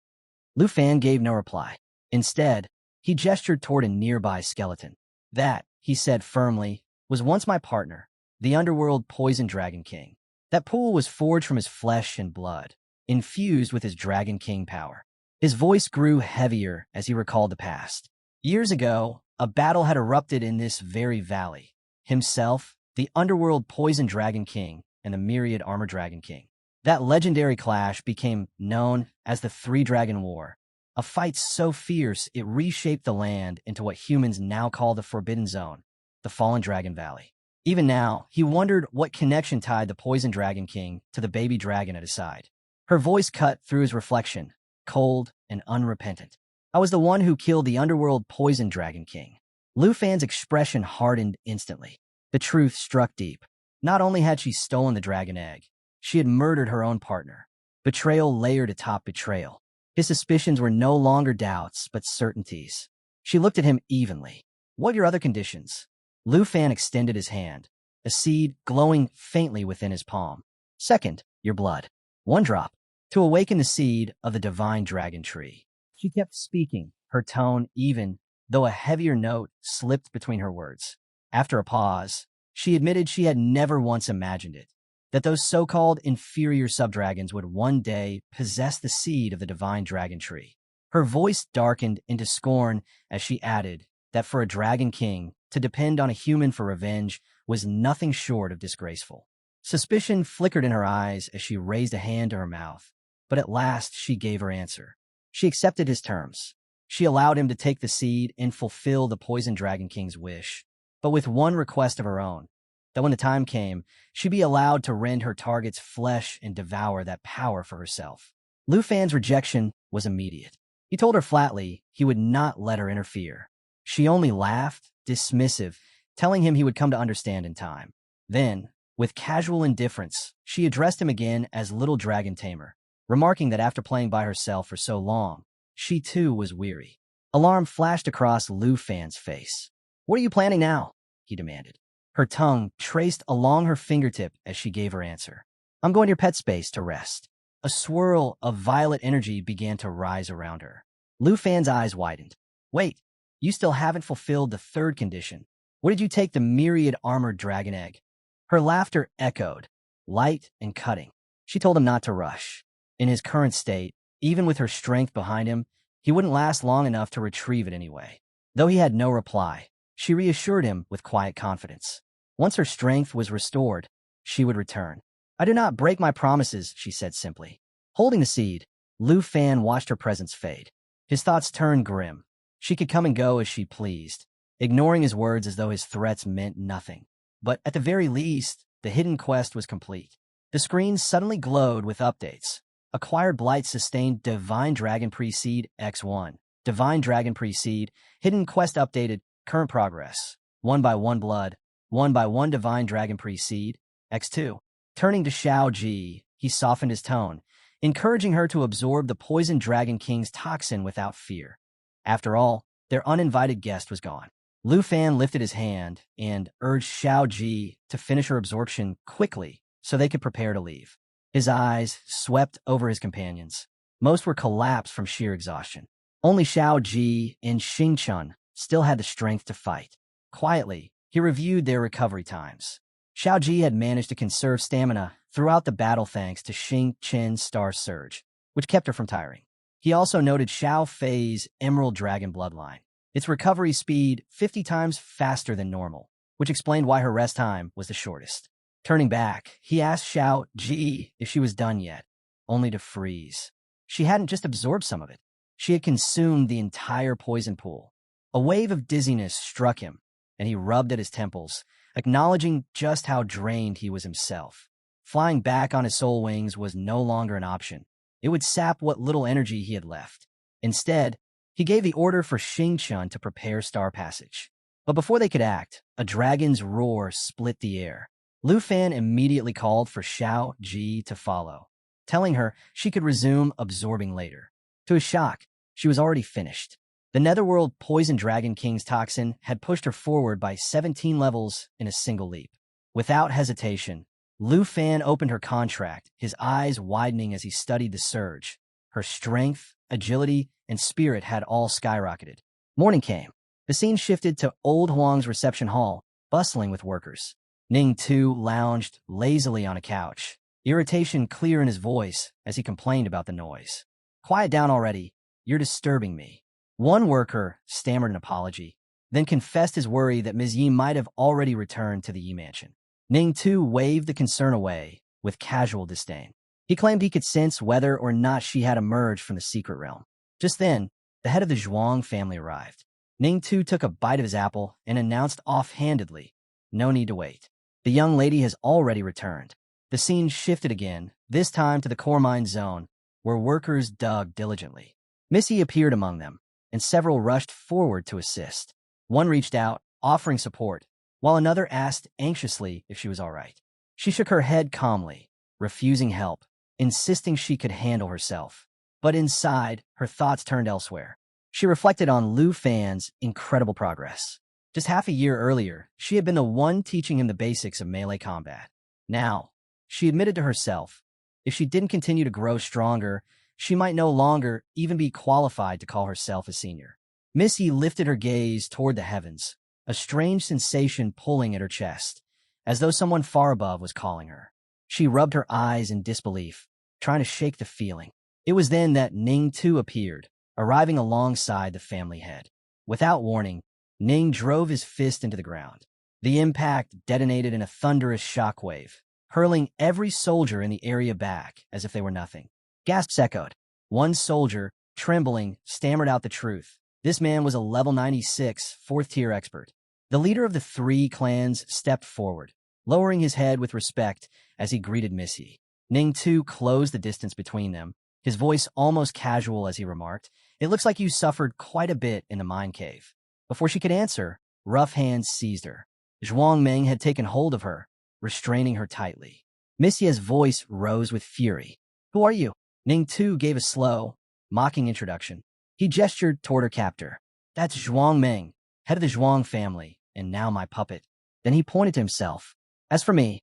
Lu Fan gave no reply. Instead, he gestured toward a nearby skeleton. That, he said firmly, was once my partner, the underworld poison dragon king. That pool was forged from his flesh and blood, infused with his dragon king power. His voice grew heavier as he recalled the past. Years ago, a battle had erupted in this very valley. Himself, the underworld poison dragon king, and the myriad armor dragon king. That legendary clash became known as the Three-Dragon War, a fight so fierce it reshaped the land into what humans now call the Forbidden Zone, the Fallen Dragon Valley. Even now, he wondered what connection tied the Poison Dragon King to the baby dragon at his side. Her voice cut through his reflection, cold and unrepentant. I was the one who killed the underworld Poison Dragon King. Lu Fan's expression hardened instantly. The truth struck deep. Not only had she stolen the dragon egg, she had murdered her own partner. Betrayal layered atop betrayal. His suspicions were no longer doubts, but certainties. She looked at him evenly. What are your other conditions? Lu Fan extended his hand, a seed glowing faintly within his palm. Second, your blood. 1 drop, to awaken the seed of the divine dragon tree. She kept speaking, her tone even, though a heavier note slipped between her words. After a pause, she admitted she had never once imagined it, that those so-called inferior subdragons would one day possess the seed of the divine dragon tree. Her voice darkened into scorn as she added that for a dragon king, to depend on a human for revenge was nothing short of disgraceful. Suspicion flickered in her eyes as she raised a hand to her mouth, but at last she gave her answer. She accepted his terms. She allowed him to take the seed and fulfill the Poison Dragon King's wish, but with one request of her own, that when the time came, she be allowed to rend her target's flesh and devour that power for herself. Lu Fan's rejection was immediate. He told her flatly he would not let her interfere. She only laughed, dismissive, telling him he would come to understand in time. Then, with casual indifference, she addressed him again as Little Dragon Tamer, remarking that after playing by herself for so long, she too was weary. Alarm flashed across Lu Fan's face. What are you planning now? He demanded. Her tongue traced along her fingertip as she gave her answer. I'm going to your pet space to rest. A swirl of violet energy began to rise around her. Lu Fan's eyes widened. Wait, you still haven't fulfilled the 3rd condition. What did you take the myriad armored dragon egg? Her laughter echoed, light and cutting. She told him not to rush. In his current state, even with her strength behind him, he wouldn't last long enough to retrieve it anyway. Though he had no reply, she reassured him with quiet confidence. Once her strength was restored, she would return. I do not break my promises, she said simply. Holding the seed, Lu Fan watched her presence fade. His thoughts turned grim. She could come and go as she pleased, ignoring his words as though his threats meant nothing. But at the very least, the hidden quest was complete. The screen suddenly glowed with updates. Acquired Blight sustained Divine Dragon Pre-Seed X1. Divine Dragon Pre-Seed. Hidden quest updated. Current progress. 1 by 1 blood. 1 by 1 Divine Dragon Pre-Seed X2. Turning to Xiao Ji, he softened his tone, encouraging her to absorb the Poison Dragon King's toxin without fear. After all, their uninvited guest was gone. Lu Fan lifted his hand and urged Xiao Ji to finish her absorption quickly so they could prepare to leave. His eyes swept over his companions. Most were collapsed from sheer exhaustion. Only Xiao Ji and Xing Chun still had the strength to fight. Quietly, he reviewed their recovery times. Xiao Ji had managed to conserve stamina throughout the battle thanks to Xing Qin's Star Surge, which kept her from tiring. He also noted Xiao Fei's Emerald Dragon bloodline. Its recovery speed 50 times faster than normal, which explained why her rest time was the shortest. Turning back, he asked Xiao Ji if she was done yet, only to freeze. She hadn't just absorbed some of it. She had consumed the entire poison pool. A wave of dizziness struck him, and he rubbed at his temples, acknowledging just how drained he was himself. Flying back on his soul wings was no longer an option. It would sap what little energy he had left. Instead, he gave the order for Xingqian to prepare Star Passage. But before they could act, a dragon's roar split the air. Lu Fan immediately called for Xiao Ji to follow, telling her she could resume absorbing later. To his shock, she was already finished. The Netherworld Poison Dragon King's toxin had pushed her forward by 17 levels in a single leap. Without hesitation, Lu Fan opened her contract, his eyes widening as he studied the surge. Her strength, agility, and spirit had all skyrocketed. Morning came. The scene shifted to Old Huang's reception hall, bustling with workers. Ning Tu lounged lazily on a couch, irritation clear in his voice as he complained about the noise. "Quiet down already. You're disturbing me." One worker stammered an apology, then confessed his worry that Ms. Yi might have already returned to the Yi mansion. Ning Tu waved the concern away with casual disdain. He claimed he could sense whether or not she had emerged from the secret realm. Just then, the head of the Zhuang family arrived. Ning Tu took a bite of his apple and announced offhandedly, "No need to wait. The young lady has already returned." The scene shifted again, this time to the core mine zone, where workers dug diligently. Missy appeared among them, and several rushed forward to assist. One reached out, offering support, while another asked anxiously if she was all right. She shook her head calmly, refusing help, insisting she could handle herself. But inside, her thoughts turned elsewhere. She reflected on Lu Fan's incredible progress. Just half a year earlier, she had been the one teaching him the basics of melee combat. Now, she admitted to herself, if she didn't continue to grow stronger, she might no longer even be qualified to call herself a senior. Missy lifted her gaze toward the heavens, a strange sensation pulling at her chest, as though someone far above was calling her. She rubbed her eyes in disbelief, trying to shake the feeling. It was then that Ning Tu appeared, arriving alongside the family head. Without warning, Ning drove his fist into the ground. The impact detonated in a thunderous shockwave, hurling every soldier in the area back as if they were nothing. Gasps echoed. One soldier, trembling, stammered out the truth. This man was a level 96, 4th-tier expert. The leader of the 3 clans stepped forward, lowering his head with respect as he greeted Missy. Ning Tu closed the distance between them, his voice almost casual as he remarked, "It looks like you suffered quite a bit in the mine cave." Before she could answer, rough hands seized her. Zhuang Meng had taken hold of her, restraining her tightly. Missy's voice rose with fury. "Who are you?" Ning Tu gave a slow, mocking introduction. He gestured toward her captor. "That's Zhuang Meng, head of the Zhuang family, and now my puppet." Then he pointed to himself. "As for me,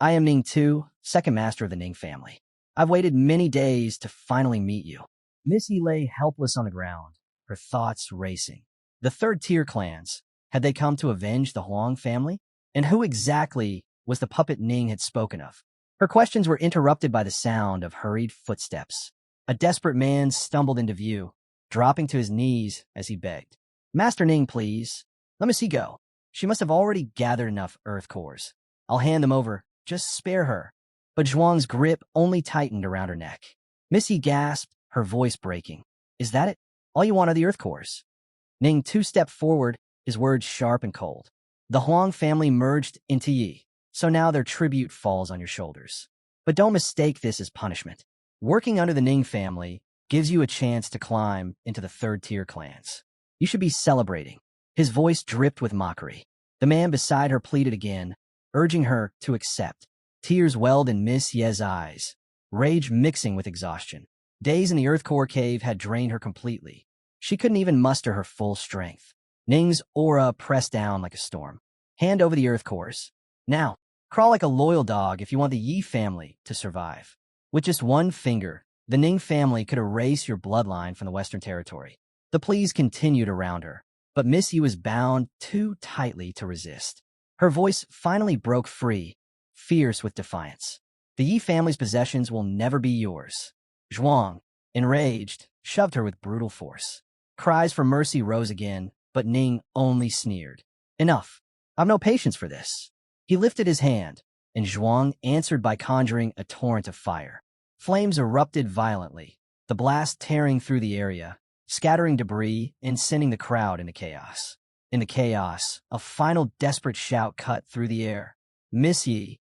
I am Ning Tu, second master of the Ning family. I've waited many days to finally meet you." Missy lay helpless on the ground, her thoughts racing. The 3rd-tier clans, had they come to avenge the Huang family? And who exactly was the puppet Ning had spoken of? Her questions were interrupted by the sound of hurried footsteps. A desperate man stumbled into view, dropping to his knees as he begged. "Master Ning, please. Let Missy go. She must have already gathered enough earth cores. I'll hand them over. Just spare her." But Zhuang's grip only tightened around her neck. Missy gasped, her voice breaking. "Is that it? All you want are the earth cores?" Ning Tu stepped forward, his words sharp and cold. "The Huang family merged into Yi, so now their tribute falls on your shoulders. But don't mistake this as punishment. Working under the Ning family gives you a chance to climb into the 3rd-tier clans. You should be celebrating." His voice dripped with mockery. The man beside her pleaded again, urging her to accept. Tears welled in Miss Ye's eyes, rage mixing with exhaustion. Days in the Earth Core cave had drained her completely. She couldn't even muster her full strength. Ning's aura pressed down like a storm. "Hand over the Earth Cores. Now, crawl like a loyal dog if you want the Yi family to survive." With just one finger, the Ning family could erase your bloodline from the Western Territory. The pleas continued around her, but Miss Yi was bound too tightly to resist. Her voice finally broke free, fierce with defiance. The Yi family's possessions will never be yours. Zhuang, enraged, shoved her with brutal force. Cries for mercy rose again, but Ning only sneered. Enough. I've no patience for this. He lifted his hand, and Zhuang answered by conjuring a torrent of fire. Flames erupted violently, the blast tearing through the area, scattering debris and sending the crowd into chaos. In the chaos, a final desperate shout cut through the air. Miss Yi.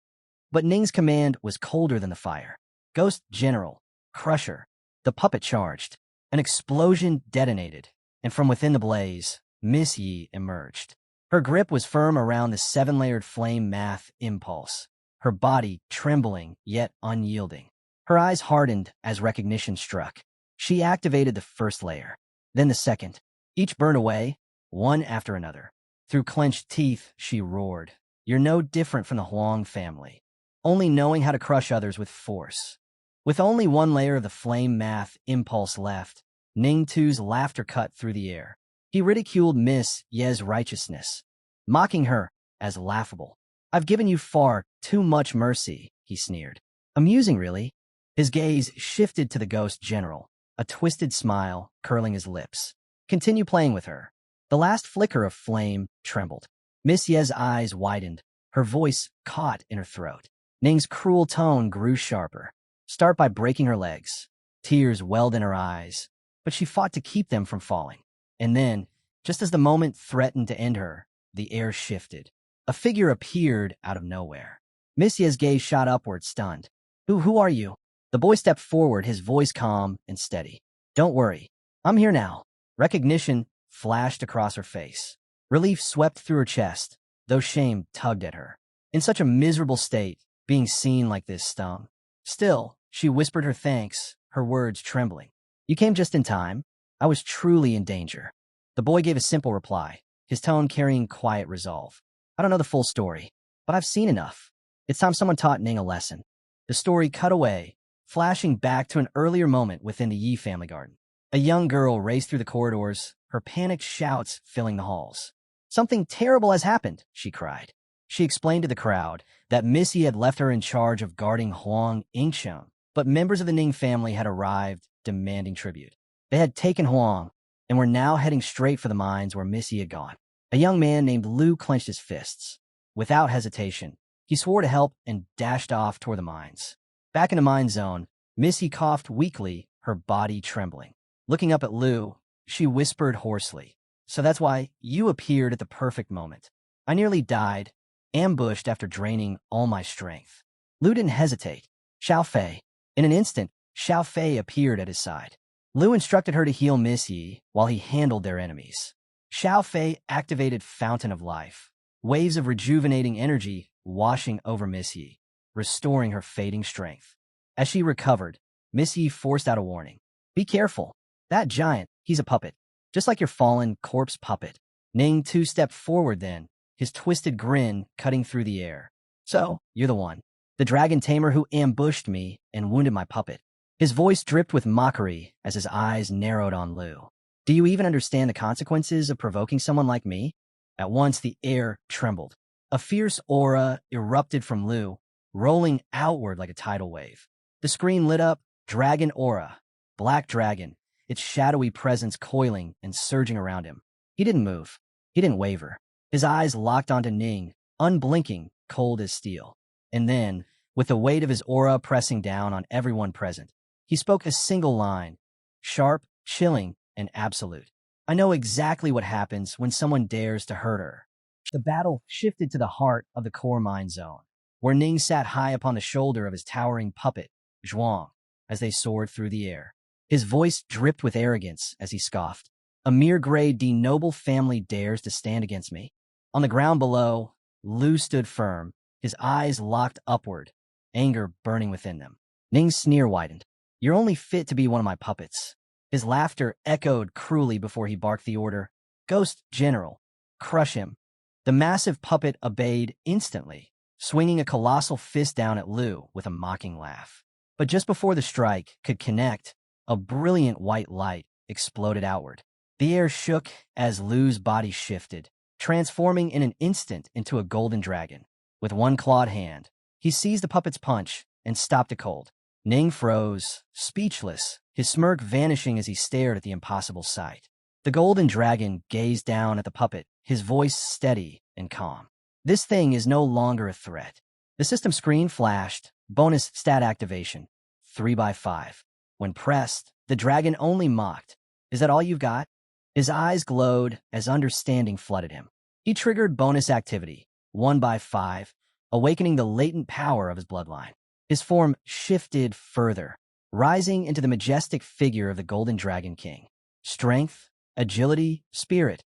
But Ning's command was colder than the fire. Ghost General, Crusher. The puppet charged. An explosion detonated, and from within the blaze, Miss Yi emerged. Her grip was firm around the seven-layered flame math impulse, her body trembling yet unyielding. Her eyes hardened as recognition struck. She activated the first layer, then the second. Each burned away, one after another. Through clenched teeth, she roared, "You're no different from the Huang family, only knowing how to crush others with force." With only one layer of the flame math impulse left, Ning Tu's laughter cut through the air. He ridiculed Miss Ye's righteousness, mocking her as laughable. "I've given you far too much mercy," he sneered. "Amusing, really." His gaze shifted to the Ghost General, a twisted smile curling his lips. "Continue playing with her." The last flicker of flame trembled. Miss Ye's eyes widened, her voice caught in her throat. Ning's cruel tone grew sharper. "Start by breaking her legs." Tears welled in her eyes, but she fought to keep them from falling. And then, just as the moment threatened to end her, the air shifted. A figure appeared out of nowhere. Miss Ye's gaze shot upward, stunned. Who are you?" The boy stepped forward, his voice calm and steady. "Don't worry. I'm here now." Recognition flashed across her face. Relief swept through her chest, though shame tugged at her. In such a miserable state, being seen like this stung. Still, she whispered her thanks, her words trembling. "You came just in time. I was truly in danger." The boy gave a simple reply, his tone carrying quiet resolve. "I don't know the full story, but I've seen enough. It's time someone taught Ning a lesson." The story cut away, flashing back to an earlier moment within the Yi family garden. A young girl raced through the corridors, her panicked shouts filling the halls. "Something terrible has happened," she cried. She explained to the crowd that Missy had left her in charge of guarding Huang Ingsheng, but members of the Ning family had arrived, demanding tribute. They had taken Huang, and were now heading straight for the mines where Missy had gone. A young man named Lu clenched his fists. Without hesitation, he swore to help and dashed off toward the mines. Back in the mine zone, Missy coughed weakly, her body trembling. Looking up at Lu, she whispered hoarsely, "So that's why you appeared at the perfect moment. I nearly died, ambushed after draining all my strength." Lu didn't hesitate. Xiao Fei. In an instant, Xiao Fei appeared at his side. Lu instructed her to heal Miss Yi while he handled their enemies. Xiao Fei activated Fountain of Life, waves of rejuvenating energy washing over Miss Yi, restoring her fading strength. As she recovered, Miss Yi forced out a warning. "Be careful. That giant, he's a puppet, just like your fallen corpse puppet." Ning Tu stepped forward then, his twisted grin cutting through the air. "So, you're the one. The dragon tamer who ambushed me and wounded my puppet." His voice dripped with mockery as his eyes narrowed on Lu. "Do you even understand the consequences of provoking someone like me?" At once, the air trembled. A fierce aura erupted from Lu, rolling outward like a tidal wave. The screen lit up, Dragon Aura, Black Dragon, its shadowy presence coiling and surging around him. He didn't move. He didn't waver. His eyes locked onto Ning, unblinking, cold as steel. And then, with the weight of his aura pressing down on everyone present, he spoke a single line, sharp, chilling, and absolute. "I know exactly what happens when someone dares to hurt her." The battle shifted to the heart of the core mine zone, where Ning sat high upon the shoulder of his towering puppet, Zhuang, as they soared through the air. His voice dripped with arrogance as he scoffed. "A mere grade D noble family dares to stand against me." On the ground below, Lu stood firm, his eyes locked upward, anger burning within them. Ning's sneer widened. "You're only fit to be one of my puppets." His laughter echoed cruelly before he barked the order, "Ghost General, crush him." The massive puppet obeyed instantly, swinging a colossal fist down at Lu with a mocking laugh. But just before the strike could connect, a brilliant white light exploded outward. The air shook as Lu's body shifted, transforming in an instant into a golden dragon. With one clawed hand, he seized the puppet's punch, and stopped it cold. Ning froze, speechless, his smirk vanishing as he stared at the impossible sight. The golden dragon gazed down at the puppet, his voice steady and calm. This thing is no longer a threat. The system screen flashed, bonus stat activation, 3x5. When pressed, the dragon only mocked. Is that all you've got? His eyes glowed as understanding flooded him. He triggered bonus activity, 1x5, awakening the latent power of his bloodline. His form shifted further, rising into the majestic figure of the Golden Dragon King. Strength, agility, spirit,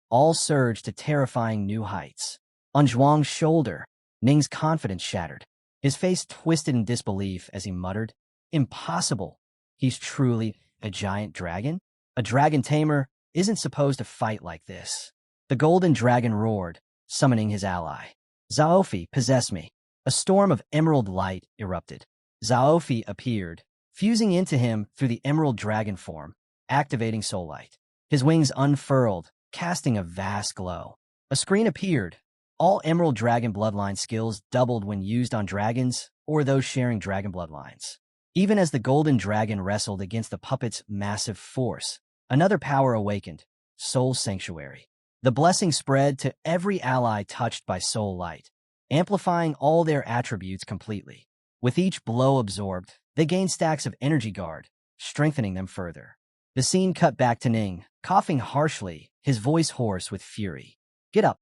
all surged to terrifying new heights. On Zhuang's shoulder, Ning's confidence shattered. His face twisted in disbelief as he muttered, "Impossible. He's truly a giant dragon? A dragon tamer isn't supposed to fight like this." The golden dragon roared, summoning his ally. Zhaofi, possess me. A storm of emerald light erupted. Zhaofi appeared, fusing into him through the emerald dragon form, activating soul light. His wings unfurled, casting a vast glow. A screen appeared. All emerald dragon bloodline skills doubled when used on dragons or those sharing dragon bloodlines. Even as the golden dragon wrestled against the puppet's massive force, another power awakened, Soul Sanctuary. The blessing spread to every ally touched by soul light, amplifying all their attributes completely. With each blow absorbed, they gained stacks of energy guard, strengthening them further. The scene cut back to Ning, coughing harshly, his voice hoarse with fury. Get up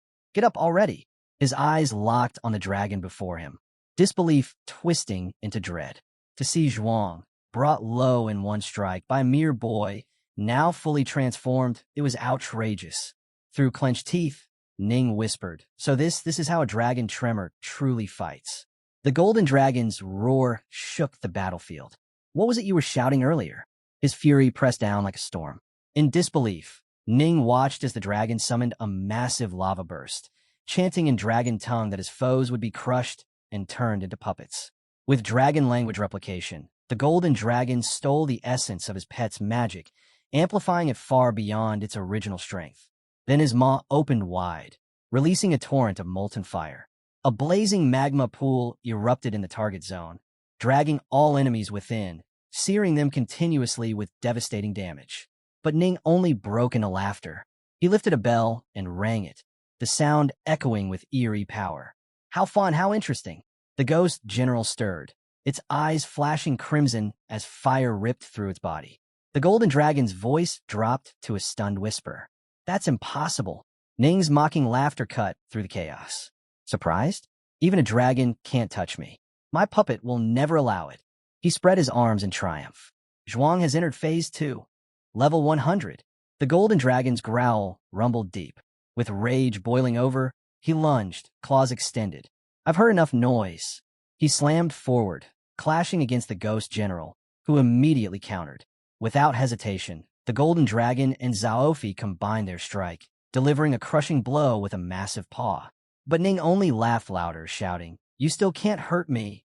already." His eyes locked on the dragon before him, disbelief twisting into dread. To see Zhuang, brought low in one strike by a mere boy, now fully transformed, it was outrageous. Through clenched teeth, Ning whispered, "So this is how a dragon tremor truly fights." The golden dragon's roar shook the battlefield. "What was it you were shouting earlier?" His fury pressed down like a storm. In disbelief, Ning watched as the dragon summoned a massive lava burst, chanting in dragon tongue that his foes would be crushed and turned into puppets. With dragon language replication, the golden dragon stole the essence of his pet's magic, amplifying it far beyond its original strength. Then his maw opened wide, releasing a torrent of molten fire. A blazing magma pool erupted in the target zone, dragging all enemies within, searing them continuously with devastating damage. But Ning only broke into laughter. He lifted a bell and rang it, the sound echoing with eerie power. "How fun, how interesting." The ghost general stirred, its eyes flashing crimson as fire ripped through its body. The golden dragon's voice dropped to a stunned whisper. "That's impossible." Ning's mocking laughter cut through the chaos. "Surprised? Even a dragon can't touch me. My puppet will never allow it." He spread his arms in triumph. Zhuang has entered phase 2. Level 100. The golden dragon's growl rumbled deep. With rage boiling over, he lunged, claws extended. "I've heard enough noise." He slammed forward, clashing against the ghost general, who immediately countered. Without hesitation, the golden dragon and Zhaofi combined their strike, delivering a crushing blow with a massive paw. But Ning only laughed louder, shouting, "You still can't hurt me."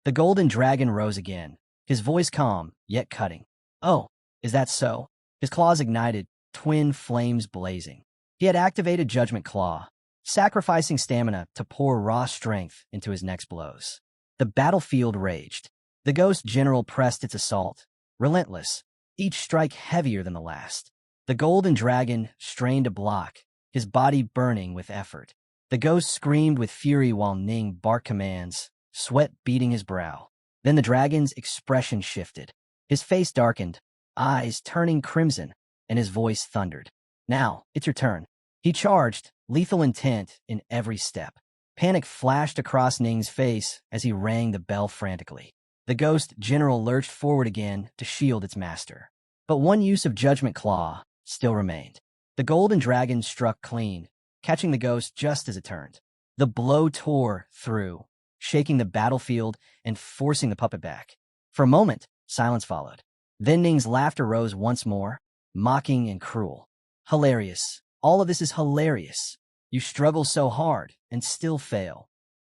The golden dragon rose again, his voice calm, yet cutting. "Oh, is that so?" His claws ignited, twin flames blazing. He had activated Judgment Claw, sacrificing stamina to pour raw strength into his next blows. The battlefield raged. The ghost general pressed its assault, relentless, each strike heavier than the last. The golden dragon strained to block, his body burning with effort. The ghost screamed with fury while Ning barked commands, sweat beading his brow. Then the dragon's expression shifted. His face darkened, eyes turning crimson, and his voice thundered. "Now, it's your turn." He charged, lethal intent in every step. Panic flashed across Ning's face as he rang the bell frantically. The ghost general lurched forward again to shield its master. But one use of Judgment Claw still remained. The golden dragon struck clean, catching the ghost just as it turned. The blow tore through, shaking the battlefield and forcing the puppet back. For a moment, silence followed. Then Ning's laughter rose once more, mocking and cruel. "Hilarious. All of this is hilarious. You struggle so hard and still fail."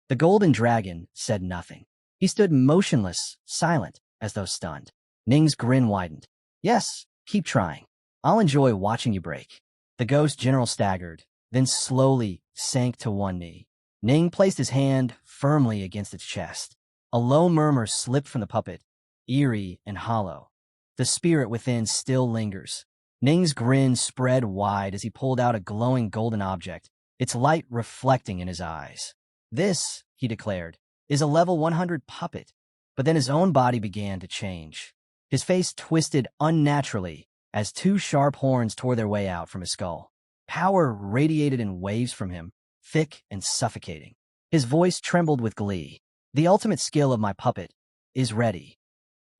The golden dragon said nothing. He stood motionless, silent, as though stunned. Ning's grin widened. "Yes, keep trying. I'll enjoy watching you break." The ghost general staggered, then slowly sank to one knee. Ning placed his hand firmly against its chest. A low murmur slipped from the puppet, eerie and hollow. The spirit within still lingers. Ning's grin spread wide as he pulled out a glowing golden object, its light reflecting in his eyes. "This," he declared, "is a level 100 puppet." But then his own body began to change. His face twisted unnaturally as two sharp horns tore their way out from his skull. Power radiated in waves from him, thick and suffocating. His voice trembled with glee. "The ultimate skill of my puppet is ready."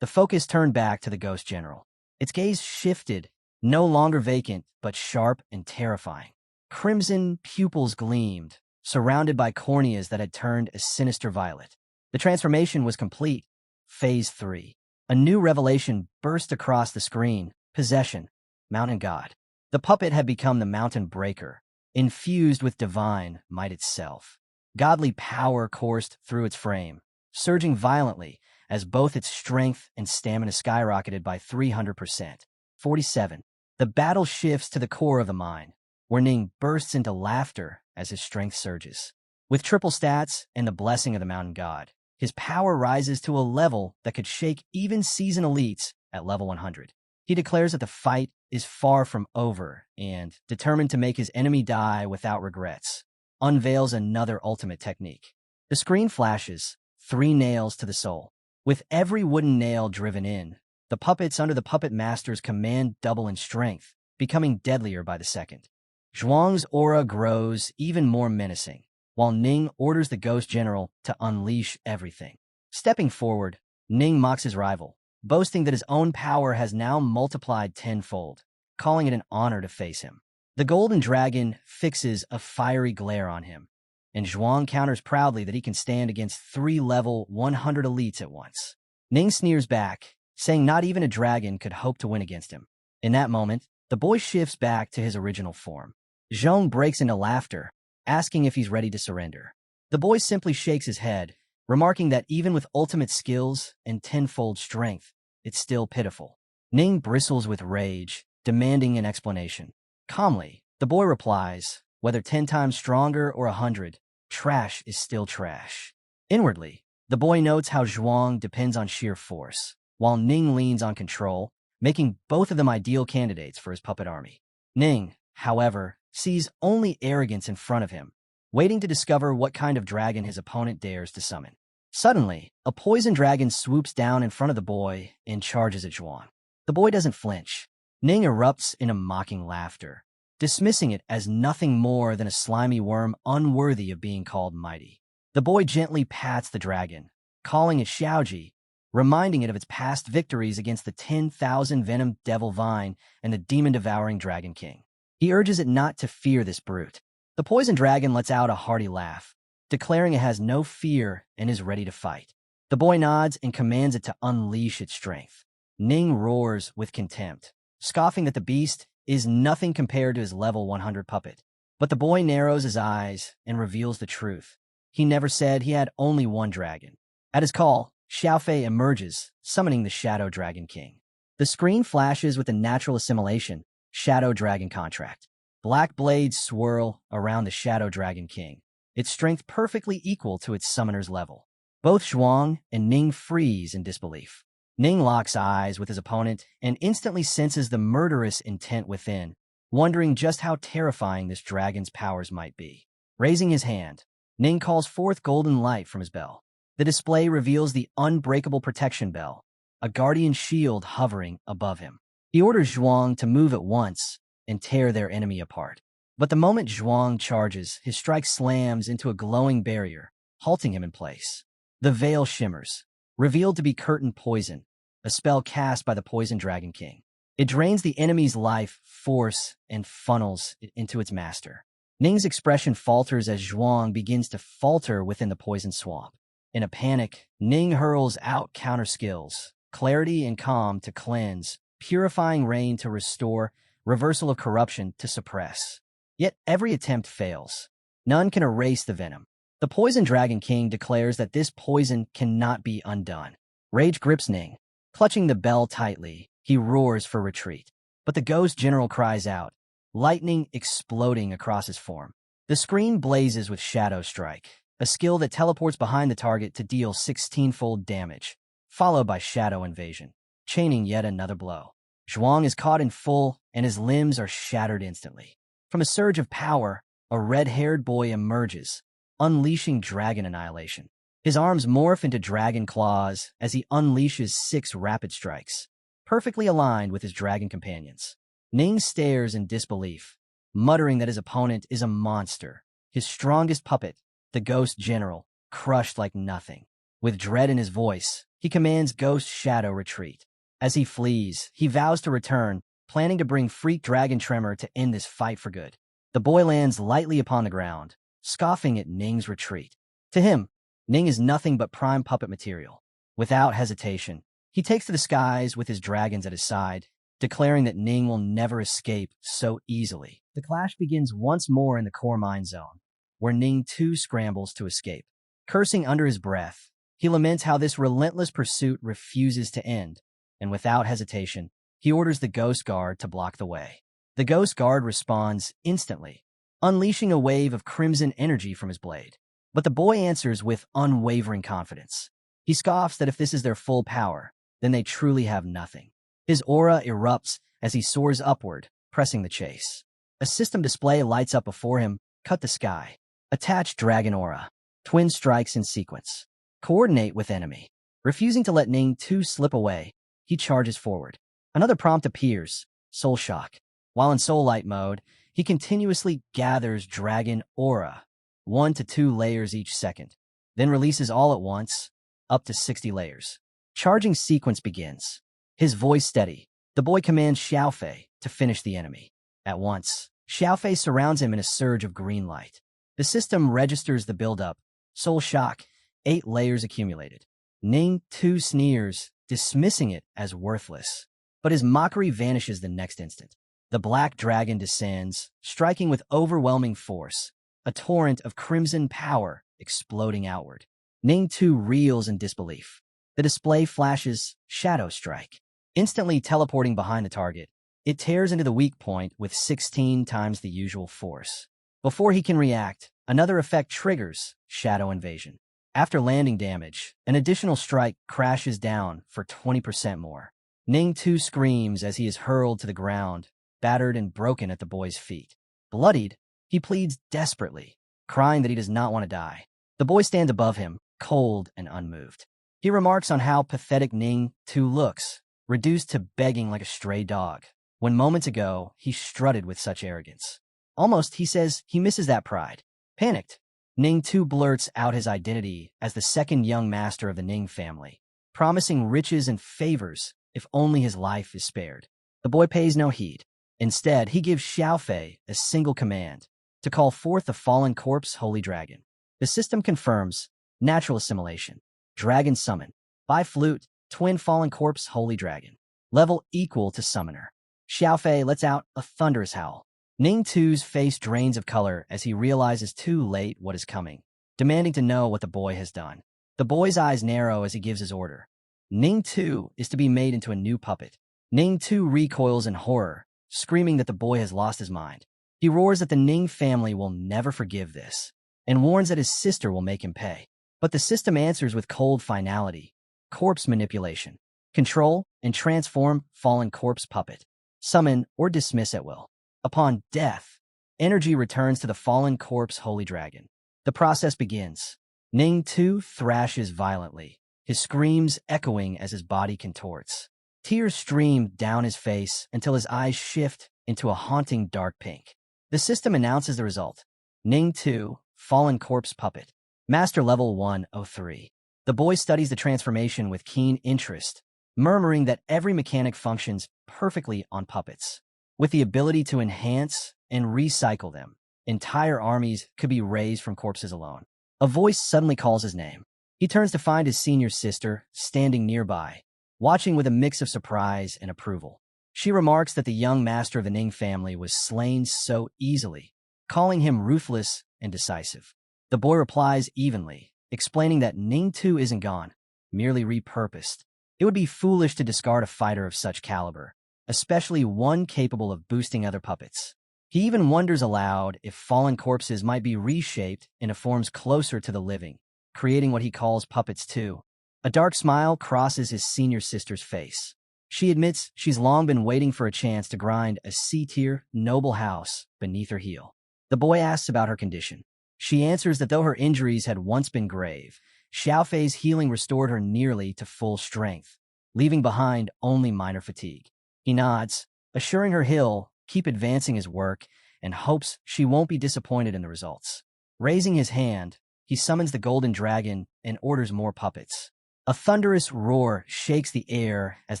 The focus turned back to the Ghost General. Its gaze shifted, no longer vacant, but sharp and terrifying. Crimson pupils gleamed, surrounded by corneas that had turned a sinister violet. The transformation was complete. Phase 3. A new revelation burst across the screen. Possession. Mountain God. The puppet had become the Mountain Breaker, infused with divine might itself. Godly power coursed through its frame, surging violently as both its strength and stamina skyrocketed by 300%. 47. The battle shifts to the core of the mine, where Ning bursts into laughter as his strength surges. With triple stats and the blessing of the Mountain God, his power rises to a level that could shake even seasoned elites at level 100. He declares that the fight is far from over and, determined to make his enemy die without regrets, unveils another ultimate technique. The screen flashes, 3 nails to the soul. With every wooden nail driven in, the puppets under the puppet master's command double in strength, becoming deadlier by the second. Zhuang's aura grows even more menacing, while Ning orders the Ghost General to unleash everything. Stepping forward, Ning mocks his rival, boasting that his own power has now multiplied tenfold, calling it an honor to face him. The Golden Dragon fixes a fiery glare on him, and Zhuang counters proudly that he can stand against 3 level 100 elites at once. Ning sneers back, saying not even a dragon could hope to win against him. In that moment, the boy shifts back to his original form. Zhong breaks into laughter, asking if he's ready to surrender. The boy simply shakes his head, remarking that even with ultimate skills and tenfold strength, it's still pitiful. Ning bristles with rage, demanding an explanation. Calmly, the boy replies, whether 10 times stronger or 100, trash is still trash. Inwardly, the boy notes how Zhuang depends on sheer force, while Ning leans on control, making both of them ideal candidates for his puppet army. Ning, however, sees only arrogance in front of him, waiting to discover what kind of dragon his opponent dares to summon. Suddenly, a poison dragon swoops down in front of the boy and charges at Zhuang. The boy doesn't flinch. Ning erupts in a mocking laughter, dismissing it as nothing more than a slimy worm unworthy of being called mighty. The boy gently pats the dragon, calling it Xiaoji, reminding it of its past victories against the 10,000 venom devil vine and the demon-devouring dragon king. He urges it not to fear this brute. The poison dragon lets out a hearty laugh, declaring it has no fear and is ready to fight. The boy nods and commands it to unleash its strength. Ning roars with contempt, scoffing that the beast is nothing compared to his level 100 puppet. But the boy narrows his eyes and reveals the truth. He never said he had only one dragon. At his call, Xiaofei emerges, summoning the Shadow Dragon King. The screen flashes with the natural assimilation, Shadow Dragon contract. Black blades swirl around the Shadow Dragon King, its strength perfectly equal to its summoner's level. Both Zhuang and Ning freeze in disbelief. Ning locks eyes with his opponent and instantly senses the murderous intent within, wondering just how terrifying this dragon's powers might be. Raising his hand, Ning calls forth golden light from his bell. The display reveals the unbreakable protection bell, a guardian shield hovering above him. He orders Zhuang to move at once and tear their enemy apart. But the moment Zhuang charges, his strike slams into a glowing barrier, halting him in place. The veil shimmers, revealed to be curtain poison, a spell cast by the Poison Dragon King. It drains the enemy's life force and funnels it into its master. Ning's expression falters as Zhuang begins to falter within the poison swamp. In a panic, Ning hurls out counter skills, clarity and calm to cleanse, purifying rain to restore, reversal of corruption to suppress. Yet every attempt fails. None can erase the venom. The Poison Dragon King declares that this poison cannot be undone. Rage grips Ning. Clutching the bell tightly, he roars for retreat. But the Ghost General cries out, lightning exploding across his form. The screen blazes with shadow strike, a skill that teleports behind the target to deal 16-fold damage, followed by Shadow Invasion, chaining yet another blow. Zhuang is caught in full, and his limbs are shattered instantly. From a surge of power, a red-haired boy emerges, unleashing Dragon Annihilation. His arms morph into dragon claws as he unleashes 6 rapid strikes, perfectly aligned with his dragon companions. Ning stares in disbelief, muttering that his opponent is a monster. His strongest puppet, the Ghost General, crushed like nothing. With dread in his voice, he commands Ghost Shadow retreat. As he flees, he vows to return, planning to bring Freak Dragon Tremor to end this fight for good. The boy lands lightly upon the ground, scoffing at Ning's retreat. To him, Ning is nothing but prime puppet material. Without hesitation, he takes to the skies with his dragons at his side, declaring that Ning will never escape so easily. The clash begins once more in the core mine zone, where Ning too scrambles to escape. Cursing under his breath, he laments how this relentless pursuit refuses to end, and without hesitation, he orders the Ghost Guard to block the way. The Ghost Guard responds instantly, unleashing a wave of crimson energy from his blade. But the boy answers with unwavering confidence. He scoffs that if this is their full power, then they truly have nothing. His aura erupts as he soars upward, pressing the chase. A system display lights up before him, cut the sky. Attach Dragon Aura. Twin strikes in sequence. Coordinate with enemy. Refusing to let Ning 2 slip away, he charges forward. Another prompt appears, Soul Shock. While in Soul Light mode, he continuously gathers Dragon Aura, 1 to 2 layers each second, then releases all at once, up to 60 layers. Charging sequence begins. His voice steady, the boy commands Xiaofei to finish the enemy. At once, Xiaofei surrounds him in a surge of green light. The system registers the buildup. Soul Shock, 8 layers accumulated. Ning 2 sneers, dismissing it as worthless. But his mockery vanishes the next instant. The black dragon descends, striking with overwhelming force, a torrent of crimson power exploding outward. Ning 2 reels in disbelief. The display flashes Shadow Strike. Instantly teleporting behind the target, it tears into the weak point with 16 times the usual force. Before he can react, another effect triggers Shadow Invasion. After landing damage, an additional strike crashes down for 20% more. Ning 2 screams as he is hurled to the ground, battered and broken at the boy's feet. Bloodied, he pleads desperately, crying that he does not want to die. The boy stands above him, cold and unmoved. He remarks on how pathetic Ning 2 looks, reduced to begging like a stray dog, when moments ago he strutted with such arrogance. Almost, he says, he misses that pride. Panicked, Ning 2 blurts out his identity as the second young master of the Ning family, promising riches and favors if only his life is spared. The boy pays no heed. Instead, he gives Xiaofei a single command, to call forth the fallen corpse Holy Dragon. The system confirms natural assimilation. Dragon summon. By flute, twin fallen corpse Holy Dragon. Level equal to summoner. Xiaofei lets out a thunderous howl. Ning 2's face drains of color as he realizes too late what is coming, demanding to know what the boy has done. The boy's eyes narrow as he gives his order. Ning 2 is to be made into a new puppet. Ning 2 recoils in horror, screaming that the boy has lost his mind. He roars that the Ning family will never forgive this, and warns that his sister will make him pay. But the system answers with cold finality. Corpse manipulation. Control and transform fallen corpse puppet. Summon or dismiss at will. Upon death, energy returns to the fallen corpse Holy Dragon. The process begins. Ning 2 thrashes violently, his screams echoing as his body contorts. Tears stream down his face until his eyes shift into a haunting dark pink. The system announces the result. Ning 2, fallen corpse puppet. Master level 103. The boy studies the transformation with keen interest, murmuring that every mechanic functions perfectly on puppets. With the ability to enhance and recycle them, entire armies could be raised from corpses alone. A voice suddenly calls his name. He turns to find his senior sister standing nearby, watching with a mix of surprise and approval. She remarks that the young master of the Ning family was slain so easily, calling him ruthless and decisive. The boy replies evenly, explaining that Ning 2 isn't gone, merely repurposed. It would be foolish to discard a fighter of such caliber, especially one capable of boosting other puppets. He even wonders aloud if fallen corpses might be reshaped into forms closer to the living, creating what he calls puppets too. A dark smile crosses his senior sister's face. She admits she's long been waiting for a chance to grind a C-tier, noble house beneath her heel. The boy asks about her condition. She answers that though her injuries had once been grave, Xiaofei's healing restored her nearly to full strength, leaving behind only minor fatigue. He nods, assuring her he'll keep advancing his work and hopes she won't be disappointed in the results. Raising his hand, he summons the golden dragon and orders more puppets. A thunderous roar shakes the air as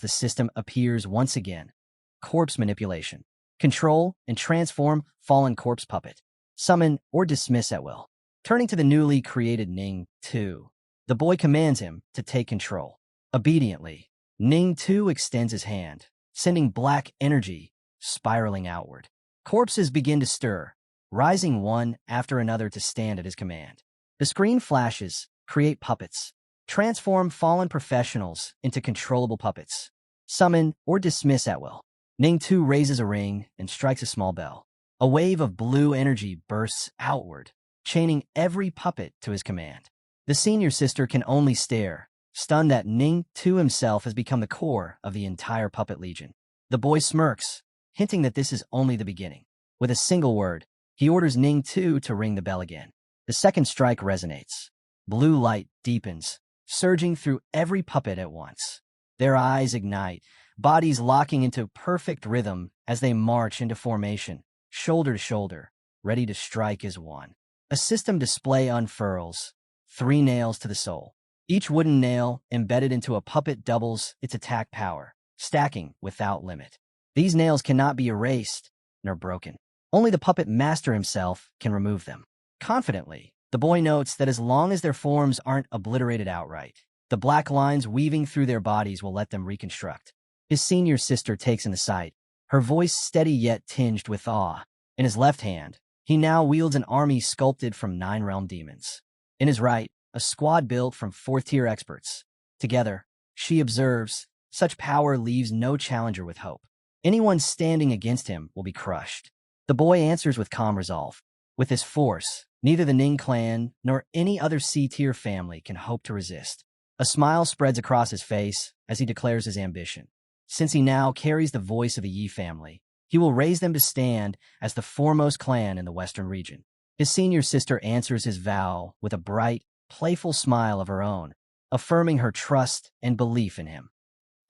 the system appears once again. Corpse manipulation. Control and transform fallen corpse puppet. Summon or dismiss at will. Turning to the newly created Ning 2, the boy commands him to take control. Obediently, Ning 2 extends his hand, sending black energy spiraling outward. Corpses begin to stir, rising one after another to stand at his command. The screen flashes, create puppets. Transform fallen professionals into controllable puppets. Summon or dismiss at will. Ning 2 raises a ring and strikes a small bell. A wave of blue energy bursts outward, chaining every puppet to his command. The senior sister can only stare, stunned that Ning 2 himself has become the core of the entire puppet legion. The boy smirks, hinting that this is only the beginning. With a single word, he orders Ning 2 to ring the bell again. The second strike resonates. Blue light deepens, surging through every puppet at once. Their eyes ignite, bodies locking into perfect rhythm as they march into formation, shoulder to shoulder, ready to strike as one. A system display unfurls, 3 nails to the soul. Each wooden nail embedded into a puppet doubles its attack power, stacking without limit. These nails cannot be erased nor broken. Only the puppet master himself can remove them. Confidently, the boy notes that as long as their forms aren't obliterated outright, the black lines weaving through their bodies will let them reconstruct. His senior sister takes in the sight, her voice steady yet tinged with awe. In his left hand, he now wields an army sculpted from 9 realm demons. In his right, a squad built from 4th-tier experts. Together, she observes, such power leaves no challenger with hope. Anyone standing against him will be crushed. The boy answers with calm resolve. With his force, neither the Ning clan nor any other C-tier family can hope to resist. A smile spreads across his face as he declares his ambition. Since he now carries the voice of the Yi family, he will raise them to stand as the foremost clan in the western region. His senior sister answers his vow with a bright, playful smile of her own, affirming her trust and belief in him.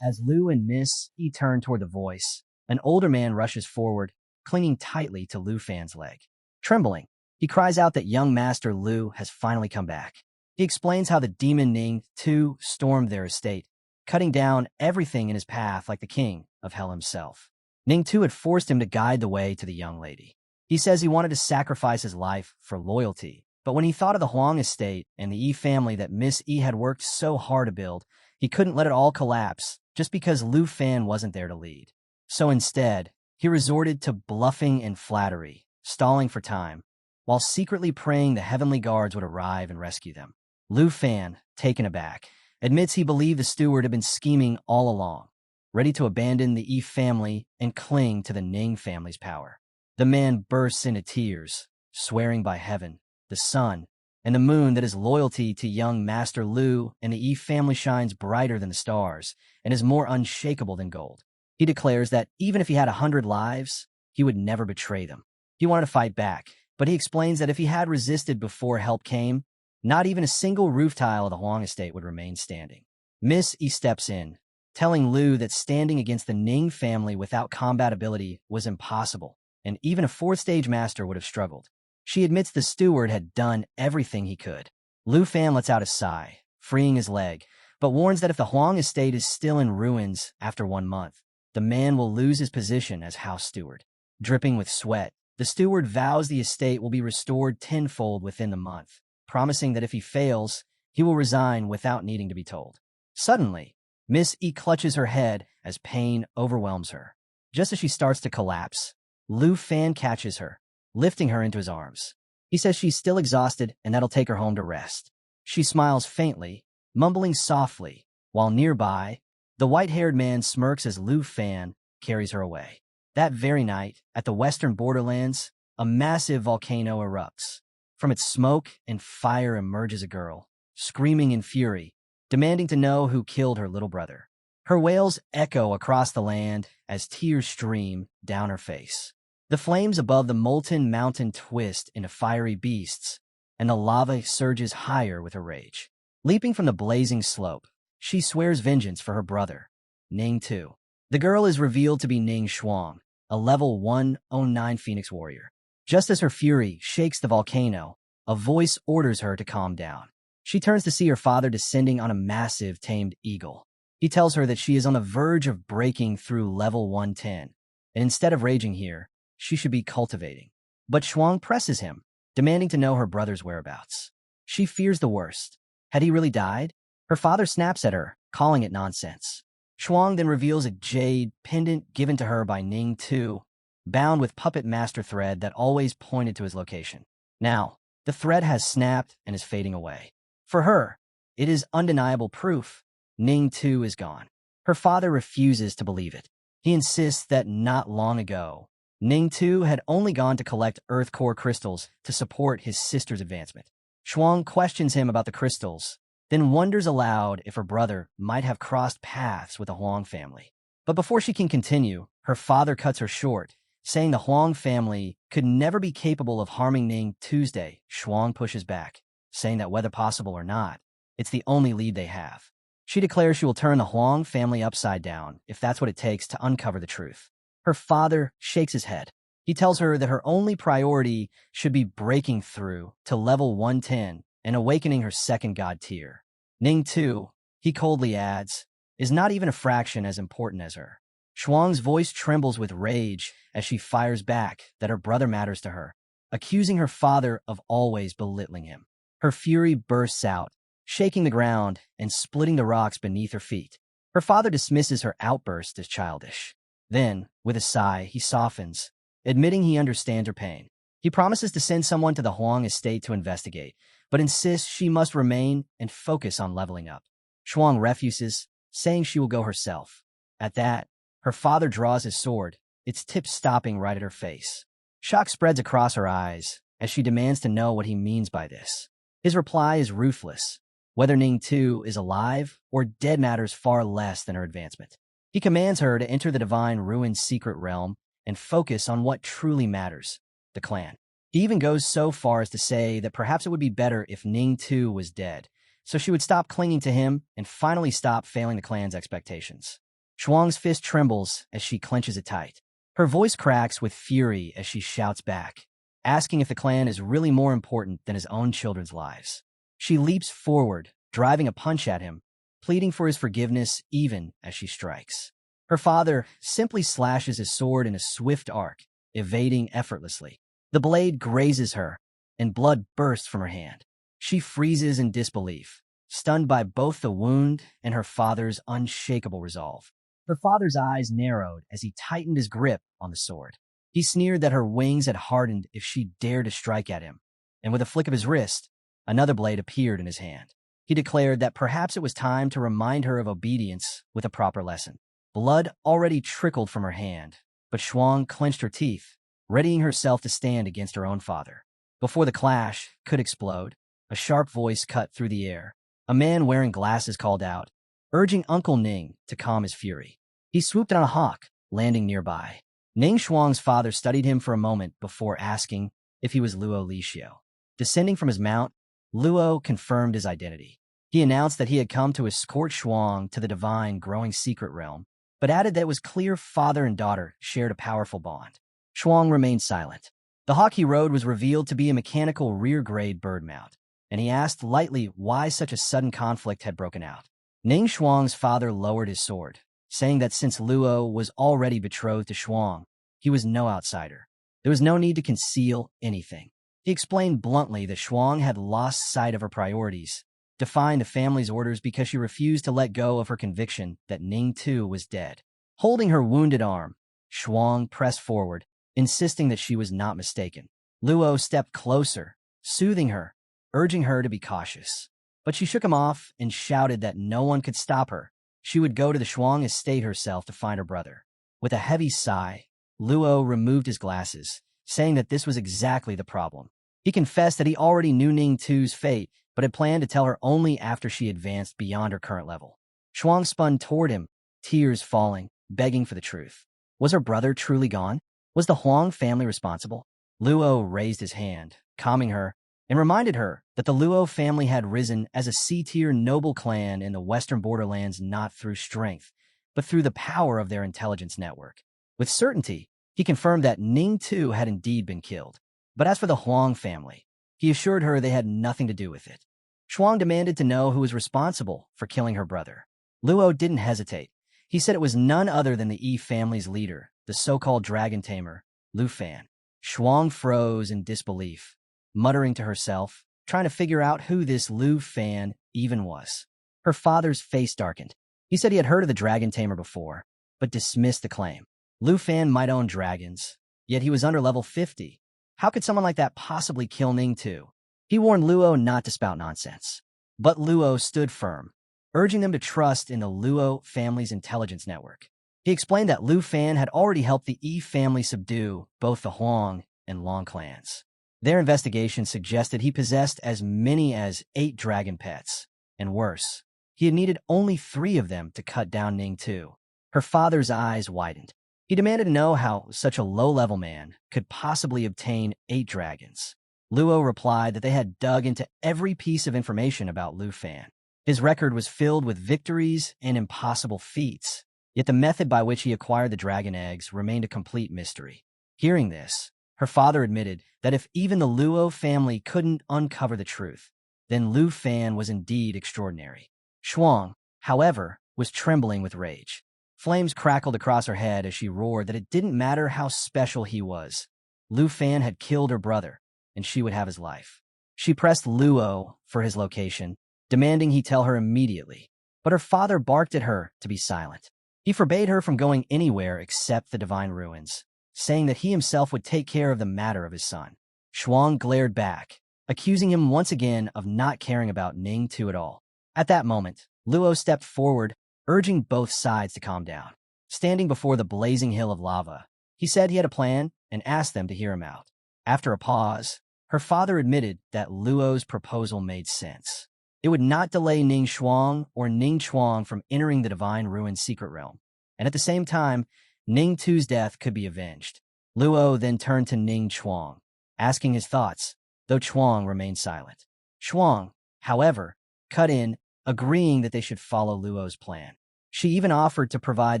As Lu and Miss Yi turn toward the voice, an older man rushes forward, clinging tightly to Lu Fan's leg. Trembling, he cries out that young Master Lu has finally come back. He explains how the demon Ning 2 stormed their estate, cutting down everything in his path like the king of hell himself. Ning 2 had forced him to guide the way to the young lady. He says he wanted to sacrifice his life for loyalty, but when he thought of the Huang estate and the Yi family that Miss Yi had worked so hard to build, he couldn't let it all collapse just because Lu Fan wasn't there to lead. So instead, he resorted to bluffing and flattery, stalling for time, while secretly praying the heavenly guards would arrive and rescue them. Lu Fan, taken aback, admits he believed the steward had been scheming all along, ready to abandon the Yi family and cling to the Ning family's power. The man bursts into tears, swearing by heaven, the sun, and the moon that his loyalty to young Master Lu and the Yi family shines brighter than the stars and is more unshakable than gold. He declares that even if he had 100 lives, he would never betray them. He wanted to fight back, but he explains that if he had resisted before help came, not even a single roof tile of the Huang estate would remain standing. Miss Yi steps in, telling Lu that standing against the Ning family without combat ability was impossible, and even a 4th-stage master would have struggled. She admits the steward had done everything he could. Lu Fan lets out a sigh, freeing his leg, but warns that if the Huang estate is still in ruins after 1 month, the man will lose his position as house steward. Dripping with sweat, the steward vows the estate will be restored tenfold within the month, promising that if he fails, he will resign without needing to be told. Suddenly, Miss E clutches her head as pain overwhelms her. Just as she starts to collapse, Lu Fan catches her, lifting her into his arms. He says she's still exhausted and that'll take her home to rest. She smiles faintly, mumbling softly, while nearby, the white-haired man smirks as Lu Fan carries her away. That very night, at the western borderlands, a massive volcano erupts. From its smoke and fire emerges a girl, screaming in fury, demanding to know who killed her little brother. Her wails echo across the land as tears stream down her face. The flames above the molten mountain twist into fiery beasts, and the lava surges higher with her rage. Leaping from the blazing slope, she swears vengeance for her brother, Ning Tu. The girl is revealed to be Ning Shuang, a level 109 Phoenix warrior. Just as her fury shakes the volcano, a voice orders her to calm down. She turns to see her father descending on a massive tamed eagle. He tells her that she is on the verge of breaking through level 110, and instead of raging here, she should be cultivating. But Shuang presses him, demanding to know her brother's whereabouts. She fears the worst. Had he really died? Her father snaps at her, calling it nonsense. Shuang then reveals a jade pendant given to her by Ning Tu, bound with puppet master thread that always pointed to his location. Now, the thread has snapped and is fading away. For her, it is undeniable proof Ning Tu is gone. Her father refuses to believe it. He insists that not long ago, Ning Tu had only gone to collect Earth core crystals to support his sister's advancement. Shuang questions him about the crystals, then wonders aloud if her brother might have crossed paths with the Huang family. But before she can continue, her father cuts her short, saying the Huang family could never be capable of harming Ning Tuesday. Shuang pushes back, saying that whether possible or not, it's the only lead they have. She declares she will turn the Huang family upside down if that's what it takes to uncover the truth. Her father shakes his head. He tells her that her only priority should be breaking through to level 110 and awakening her second god tier. Ning Tu, he coldly adds, is not even a fraction as important as her. Shuang's voice trembles with rage as she fires back that her brother matters to her, accusing her father of always belittling him. Her fury bursts out, shaking the ground and splitting the rocks beneath her feet. Her father dismisses her outburst as childish. Then, with a sigh, he softens, admitting he understands her pain. He promises to send someone to the Huang estate to investigate, but insists she must remain and focus on leveling up. Shuang refuses, saying she will go herself. At that, her father draws his sword, its tip stopping right at her face. Shock spreads across her eyes as she demands to know what he means by this. His reply is ruthless. Whether Ning Tu is alive or dead matters far less than her advancement. He commands her to enter the Divine Ruin's secret realm and focus on what truly matters, the clan. He even goes so far as to say that perhaps it would be better if Ning Tu was dead, so she would stop clinging to him and finally stop failing the clan's expectations. Shuang's fist trembles as she clenches it tight. Her voice cracks with fury as she shouts back, asking if the clan is really more important than his own children's lives. She leaps forward, driving a punch at him, pleading for his forgiveness even as she strikes. Her father simply slashes his sword in a swift arc, evading effortlessly. The blade grazes her, and blood bursts from her hand. She freezes in disbelief, stunned by both the wound and her father's unshakable resolve. Her father's eyes narrowed as he tightened his grip on the sword. He sneered that her wings had hardened if she dared to strike at him, and with a flick of his wrist, another blade appeared in his hand. He declared that perhaps it was time to remind her of obedience with a proper lesson. Blood already trickled from her hand, but Shuang clenched her teeth, readying herself to stand against her own father. Before the clash could explode, a sharp voice cut through the air. A man wearing glasses called out, urging Uncle Ning to calm his fury. He swooped on a hawk, landing nearby. Ning Shuang's father studied him for a moment before asking if he was Luo Lixio. Descending from his mount, Luo confirmed his identity. He announced that he had come to escort Shuang to the divine growing secret realm, but added that it was clear father and daughter shared a powerful bond. Shuang remained silent. The hawk he rode was revealed to be a mechanical rear-grade bird mount, and he asked lightly why such a sudden conflict had broken out. Ning Shuang's father lowered his sword, saying that since Luo was already betrothed to Shuang, he was no outsider. There was no need to conceal anything. He explained bluntly that Shuang had lost sight of her priorities, defying the family's orders because she refused to let go of her conviction that Ning Tu was dead. Holding her wounded arm, Shuang pressed forward, insisting that she was not mistaken. Luo stepped closer, soothing her, urging her to be cautious. But she shook him off and shouted that no one could stop her. She would go to the Shuang estate herself to find her brother. With a heavy sigh, Luo removed his glasses, saying that this was exactly the problem. He confessed that he already knew Ning Tu's fate, but had planned to tell her only after she advanced beyond her current level. Shuang spun toward him, tears falling, begging for the truth. Was her brother truly gone? Was the Huang family responsible? Luo raised his hand, calming her, and reminded her that the Luo family had risen as a C-tier noble clan in the western borderlands not through strength, but through the power of their intelligence network. With certainty, he confirmed that Ning Tu had indeed been killed. But as for the Huang family, he assured her they had nothing to do with it. Shuang demanded to know who was responsible for killing her brother. Luo didn't hesitate. He said it was none other than the Yi family's leader, the so-called dragon tamer, Lu Fan. Shuang froze in disbelief, muttering to herself, trying to figure out who this Lu Fan even was. Her father's face darkened. He said he had heard of the dragon tamer before, but dismissed the claim. Lu Fan might own dragons, yet he was under level 50. How could someone like that possibly kill Ning Tu? He warned Luo not to spout nonsense. But Luo stood firm, urging them to trust in the Luo family's intelligence network. He explained that Lu Fan had already helped the Yi family subdue both the Huang and Long clans. Their investigation suggested he possessed as many as 8 dragon pets, and worse, he had needed only 3 of them to cut down Ning Tu. Her father's eyes widened. He demanded to know how such a low-level man could possibly obtain 8 dragons. Luo replied that they had dug into every piece of information about Lu Fan. His record was filled with victories and impossible feats, yet the method by which he acquired the dragon eggs remained a complete mystery. Hearing this, her father admitted that if even the Luo family couldn't uncover the truth, then Lu Fan was indeed extraordinary. Shuang, however, was trembling with rage. Flames crackled across her head as she roared that it didn't matter how special he was. Lu Fan had killed her brother, and she would have his life. She pressed Luo for his location, demanding he tell her immediately. But her father barked at her to be silent. He forbade her from going anywhere except the divine ruins, saying that he himself would take care of the matter of his son. Shuang glared back, accusing him once again of not caring about Ning Tu at all. At that moment, Luo stepped forward, urging both sides to calm down. Standing before the blazing hill of lava, he said he had a plan and asked them to hear him out. After a pause, her father admitted that Luo's proposal made sense. It would not delay Ning Shuang or Ning Chuang from entering the Divine Ruin's secret realm, and at the same time, Ning Tu's death could be avenged. Luo then turned to Ning Chuang, asking his thoughts, though Chuang remained silent. Chuang, however, cut in, agreeing that they should follow Luo's plan. She even offered to provide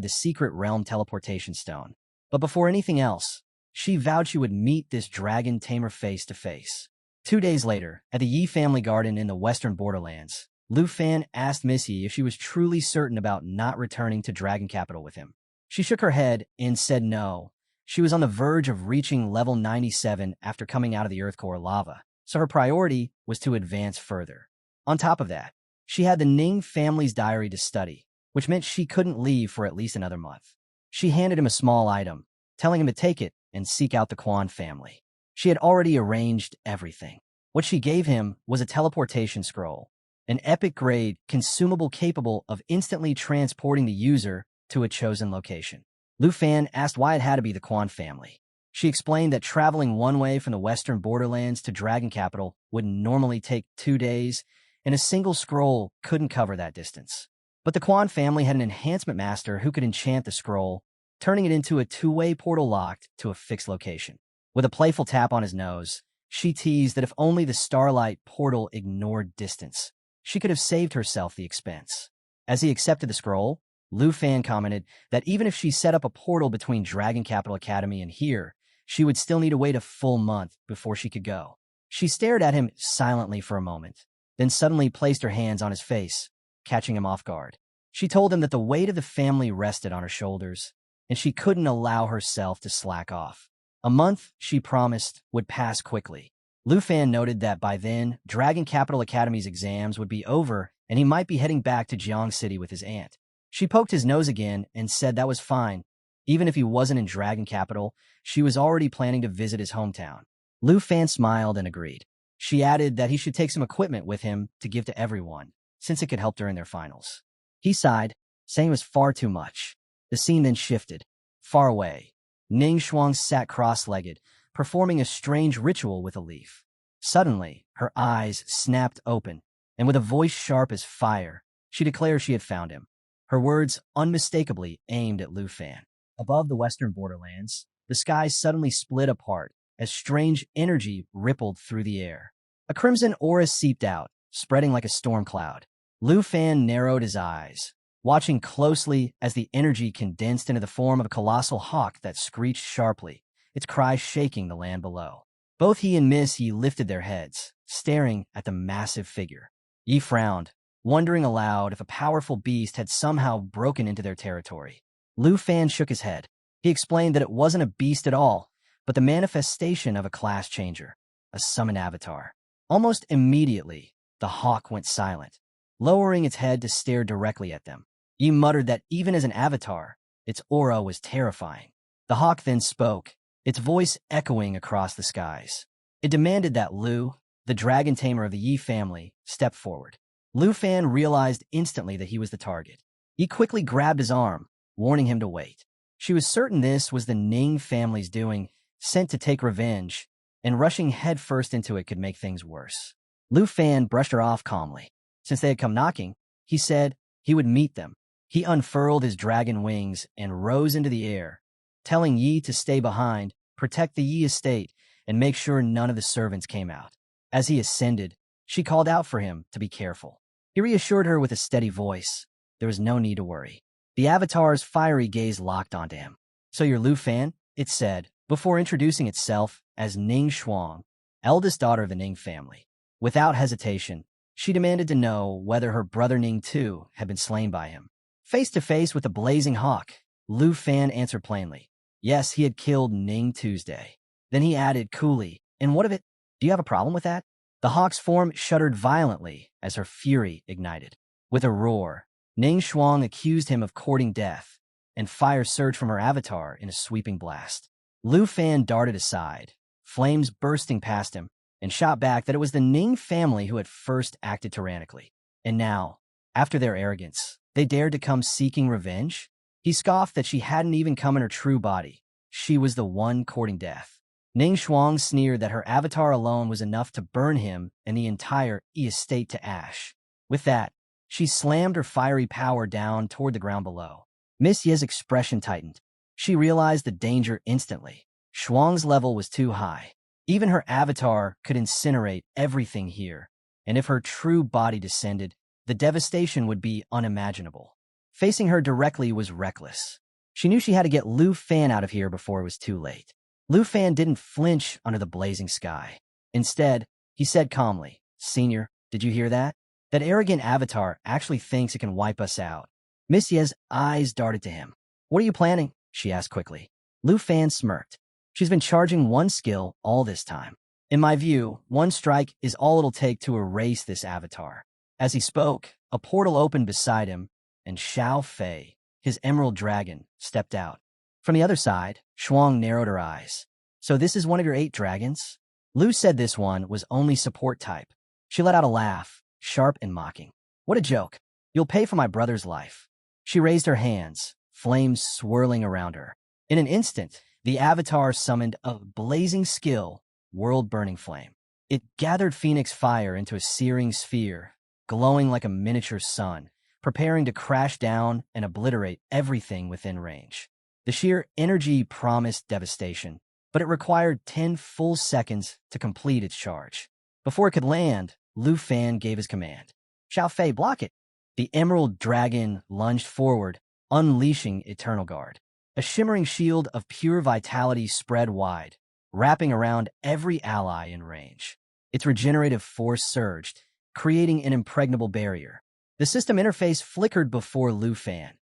the secret realm teleportation stone. But before anything else, she vowed she would meet this dragon tamer face to face. 2 days later, at the Yi family garden in the western borderlands, Lu Fan asked Miss Yi if she was truly certain about not returning to Dragon Capital with him. She shook her head and said no. She was on the verge of reaching level 97 after coming out of the Earth Core lava, so her priority was to advance further. On top of that, she had the Ning family's diary to study, which meant she couldn't leave for at least another month. She handed him a small item, telling him to take it and seek out the Quan family. She had already arranged everything. What she gave him was a teleportation scroll, an epic-grade consumable capable of instantly transporting the user to a chosen location. Lu Fan asked why it had to be the Quan family. She explained that traveling one way from the western borderlands to Dragon Capital would normally take 2 days, and a single scroll couldn't cover that distance. But the Quan family had an enhancement master who could enchant the scroll, turning it into a 2-way portal locked to a fixed location. With a playful tap on his nose, she teased that if only the Starlight portal ignored distance, she could have saved herself the expense. As he accepted the scroll, Lu Fan commented that even if she set up a portal between Dragon Capital Academy and here, she would still need to wait a full month before she could go. She stared at him silently for a moment, then suddenly placed her hands on his face, catching him off guard. She told him that the weight of the family rested on her shoulders, and she couldn't allow herself to slack off. A month, she promised, would pass quickly. Lu Fan noted that by then, Dragon Capital Academy's exams would be over and he might be heading back to Jiang City with his aunt. She poked his nose again and said that was fine. Even if he wasn't in Dragon Capital, she was already planning to visit his hometown. Lu Fan smiled and agreed. She added that he should take some equipment with him to give to everyone, since it could help during their finals. He sighed, saying it was far too much. The scene then shifted. Far away, Ning Shuang sat cross-legged, performing a strange ritual with a leaf. Suddenly, her eyes snapped open, and with a voice sharp as fire, she declared she had found him. Her words unmistakably aimed at Lu Fan. Above the western borderlands, the sky suddenly split apart as strange energy rippled through the air. A crimson aura seeped out, spreading like a storm cloud. Lu Fan narrowed his eyes, watching closely as the energy condensed into the form of a colossal hawk that screeched sharply, its cry shaking the land below. Both he and Miss Yi lifted their heads, staring at the massive figure. Yi frowned, wondering aloud if a powerful beast had somehow broken into their territory. Lu Fan shook his head. He explained that it wasn't a beast at all, but the manifestation of a class changer, a summoned avatar. Almost immediately, the hawk went silent, lowering its head to stare directly at them. Yi muttered that even as an avatar, its aura was terrifying. The hawk then spoke, its voice echoing across the skies. It demanded that Lu, the dragon tamer of the Yi family, step forward. Lu Fan realized instantly that he was the target. He quickly grabbed his arm, warning him to wait. She was certain this was the Ning family's doing, sent to take revenge, and rushing headfirst into it could make things worse. Lu Fan brushed her off calmly. Since they had come knocking, he said he would meet them. He unfurled his dragon wings and rose into the air, telling Yi to stay behind, protect the Yi estate, and make sure none of the servants came out. As he ascended, she called out for him to be careful. He reassured her with a steady voice. There was no need to worry. The avatar's fiery gaze locked onto him. So you're Lu Fan? It said, before introducing itself as Ning Shuang, eldest daughter of the Ning family. Without hesitation, she demanded to know whether her brother Ning too had been slain by him. Face to face with the blazing hawk, Lu Fan answered plainly. Yes, he had killed Ning Tuesday. Then he added coolly, and what of it? Do you have a problem with that? The hawk's form shuddered violently as her fury ignited. With a roar, Ning Shuang accused him of courting death, and fire surged from her avatar in a sweeping blast. Lu Fan darted aside, flames bursting past him, and shot back that it was the Ning family who had first acted tyrannically. And now, after their arrogance, they dared to come seeking revenge? He scoffed that she hadn't even come in her true body. She was the one courting death. Ning Shuang sneered that her avatar alone was enough to burn him and the entire estate to ash. With that, she slammed her fiery power down toward the ground below. Miss Ye's expression tightened. She realized the danger instantly. Shuang's level was too high. Even her avatar could incinerate everything here, and if her true body descended, the devastation would be unimaginable. Facing her directly was reckless. She knew she had to get Lu Fan out of here before it was too late. Lu Fan didn't flinch under the blazing sky. Instead, he said calmly, Senior, did you hear that? That arrogant avatar actually thinks it can wipe us out. Miss Ye's eyes darted to him. What are you planning? She asked quickly. Lu Fan smirked. She's been charging one skill all this time. In my view, one strike is all it'll take to erase this avatar. As he spoke, a portal opened beside him, and Xiao Fei, his emerald dragon, stepped out. From the other side, Shuang narrowed her eyes. So this is one of your 8 dragons? Lu said this one was only support type. She let out a laugh, sharp and mocking. What a joke. You'll pay for my brother's life. She raised her hands, flames swirling around her. In an instant, the avatar summoned a blazing skill, world-burning flame. It gathered phoenix fire into a searing sphere, glowing like a miniature sun, preparing to crash down and obliterate everything within range. The sheer energy promised devastation, but it required 10 full seconds to complete its charge. Before it could land, Lu Fan gave his command. Xiao Fei, block it. The emerald dragon lunged forward, unleashing Eternal Guard. A shimmering shield of pure vitality spread wide, wrapping around every ally in range. Its regenerative force surged, creating an impregnable barrier. The system interface flickered before Lu Fan.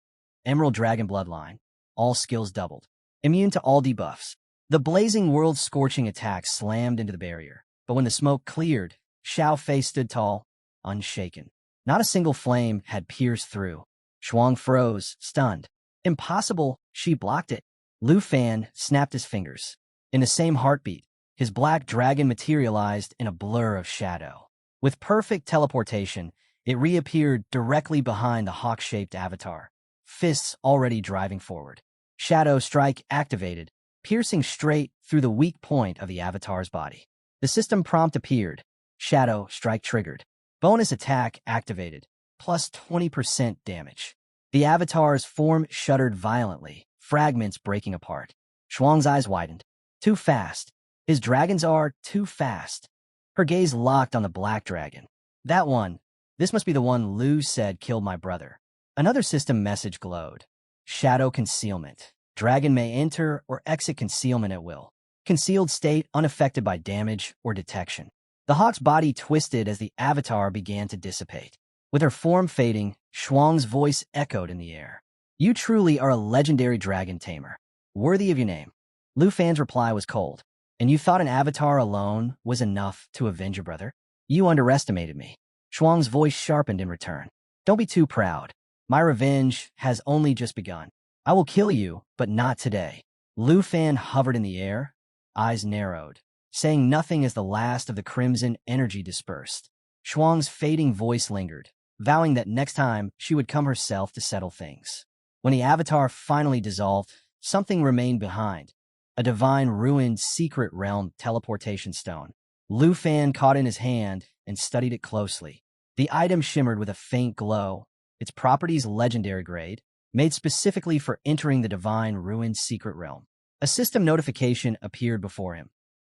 Emerald Dragon Bloodline. All skills doubled. Immune to all debuffs. The blazing world-scorching attack slammed into the barrier. But when the smoke cleared, Xiao Fei stood tall, unshaken. Not a single flame had pierced through. Shuang froze, stunned. Impossible, she blocked it. Lu Fan snapped his fingers. In the same heartbeat, his black dragon materialized in a blur of shadow. With perfect teleportation, it reappeared directly behind the hawk-shaped avatar, fists already driving forward. Shadow Strike activated, piercing straight through the weak point of the avatar's body. The system prompt appeared. Shadow strike triggered. Bonus attack activated. Plus 20% damage. The avatar's form shuddered violently, fragments breaking apart. Shuang's eyes widened. Too fast. His dragons are too fast. Her gaze locked on the black dragon. That one. This must be the one Lu said killed my brother. Another system message glowed. Shadow concealment. Dragon may enter or exit concealment at will. Concealed state unaffected by damage or detection. The hawk's body twisted as the avatar began to dissipate. With her form fading, Shuang's voice echoed in the air. You truly are a legendary dragon tamer. Worthy of your name. Lu Fan's reply was cold. And you thought an avatar alone was enough to avenge your brother? You underestimated me. Shuang's voice sharpened in return. Don't be too proud. My revenge has only just begun. I will kill you, but not today. Lu Fan hovered in the air, eyes narrowed, saying nothing as the last of the crimson energy dispersed. Shuang's fading voice lingered, vowing that next time she would come herself to settle things. When the avatar finally dissolved, something remained behind. A divine ruined secret realm teleportation stone. Lu Fan caught in his hand and studied it closely. The item shimmered with a faint glow, its properties legendary grade, made specifically for entering the divine ruined secret realm. A system notification appeared before him.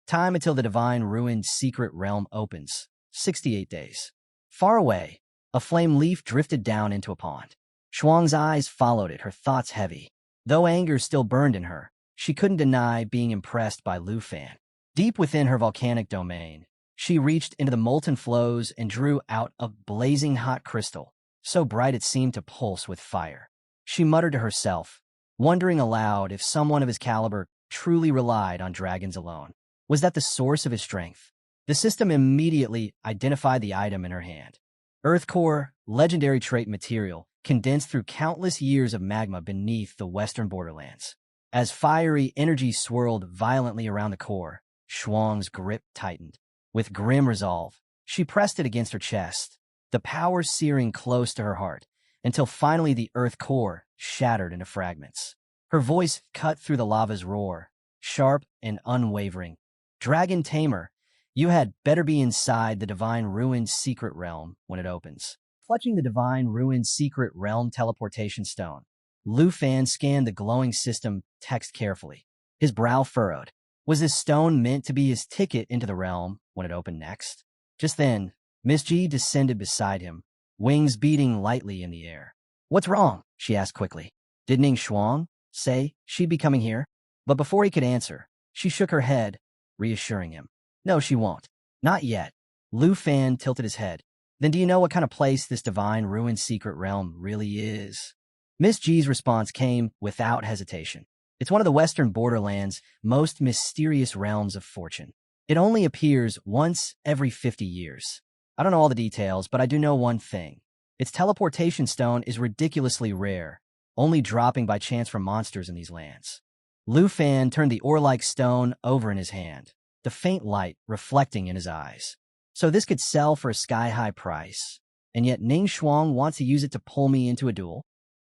Time until the divine ruined secret realm opens. 68 days. Far away, a flame leaf drifted down into a pond. Shuang's eyes followed it, her thoughts heavy. Though anger still burned in her, she couldn't deny being impressed by Lu Fan. Deep within her volcanic domain, she reached into the molten flows and drew out a blazing hot crystal, so bright it seemed to pulse with fire. She muttered to herself, wondering aloud if someone of his caliber truly relied on dragons alone. Was that the source of his strength? The system immediately identified the item in her hand. Earth core, legendary trait material, condensed through countless years of magma beneath the western borderlands. As fiery energy swirled violently around the core, Shuang's grip tightened. With grim resolve, she pressed it against her chest, the power searing close to her heart, until finally the earth core shattered into fragments. Her voice cut through the lava's roar, sharp and unwavering. Dragon Tamer, you had better be inside the divine ruined secret realm when it opens. Clutching the divine ruined secret realm teleportation stone, Lu Fan scanned the glowing system text carefully. His brow furrowed. Was this stone meant to be his ticket into the realm when it opened next? Just then, Miss G descended beside him, wings beating lightly in the air. What's wrong? She asked quickly. Did Ning Shuang say she'd be coming here? But before he could answer, she shook her head, reassuring him. No, she won't. Not yet. Lu Fan tilted his head. Then do you know what kind of place this divine ruined secret realm really is? Miss G's response came without hesitation. It's one of the western borderlands' most mysterious realms of fortune. It only appears once every 50 years. I don't know all the details, but I do know one thing. Its teleportation stone is ridiculously rare, only dropping by chance from monsters in these lands. Lu Fan turned the ore-like stone over in his hand, the faint light reflecting in his eyes. So this could sell for a sky-high price, and yet Ning Shuang wants to use it to pull me into a duel?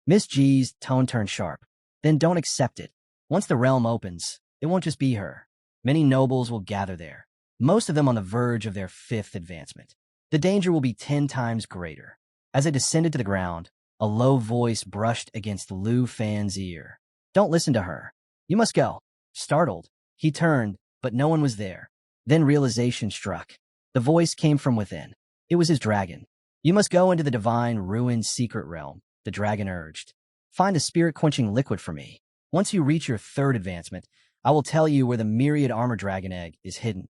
Miss G's tone turned sharp. Then don't accept it. Once the realm opens, it won't just be her. Many nobles will gather there, most of them on the verge of their 5th advancement. The danger will be 10 times greater. As it descended to the ground, a low voice brushed against Lu Fan's ear. Don't listen to her. You must go. Startled, he turned, but no one was there. Then realization struck. The voice came from within. It was his dragon. You must go into the divine ruined secret realm, the dragon urged. Find a spirit-quenching liquid for me. Once you reach your 3rd advancement, I will tell you where the myriad armor dragon egg is hidden.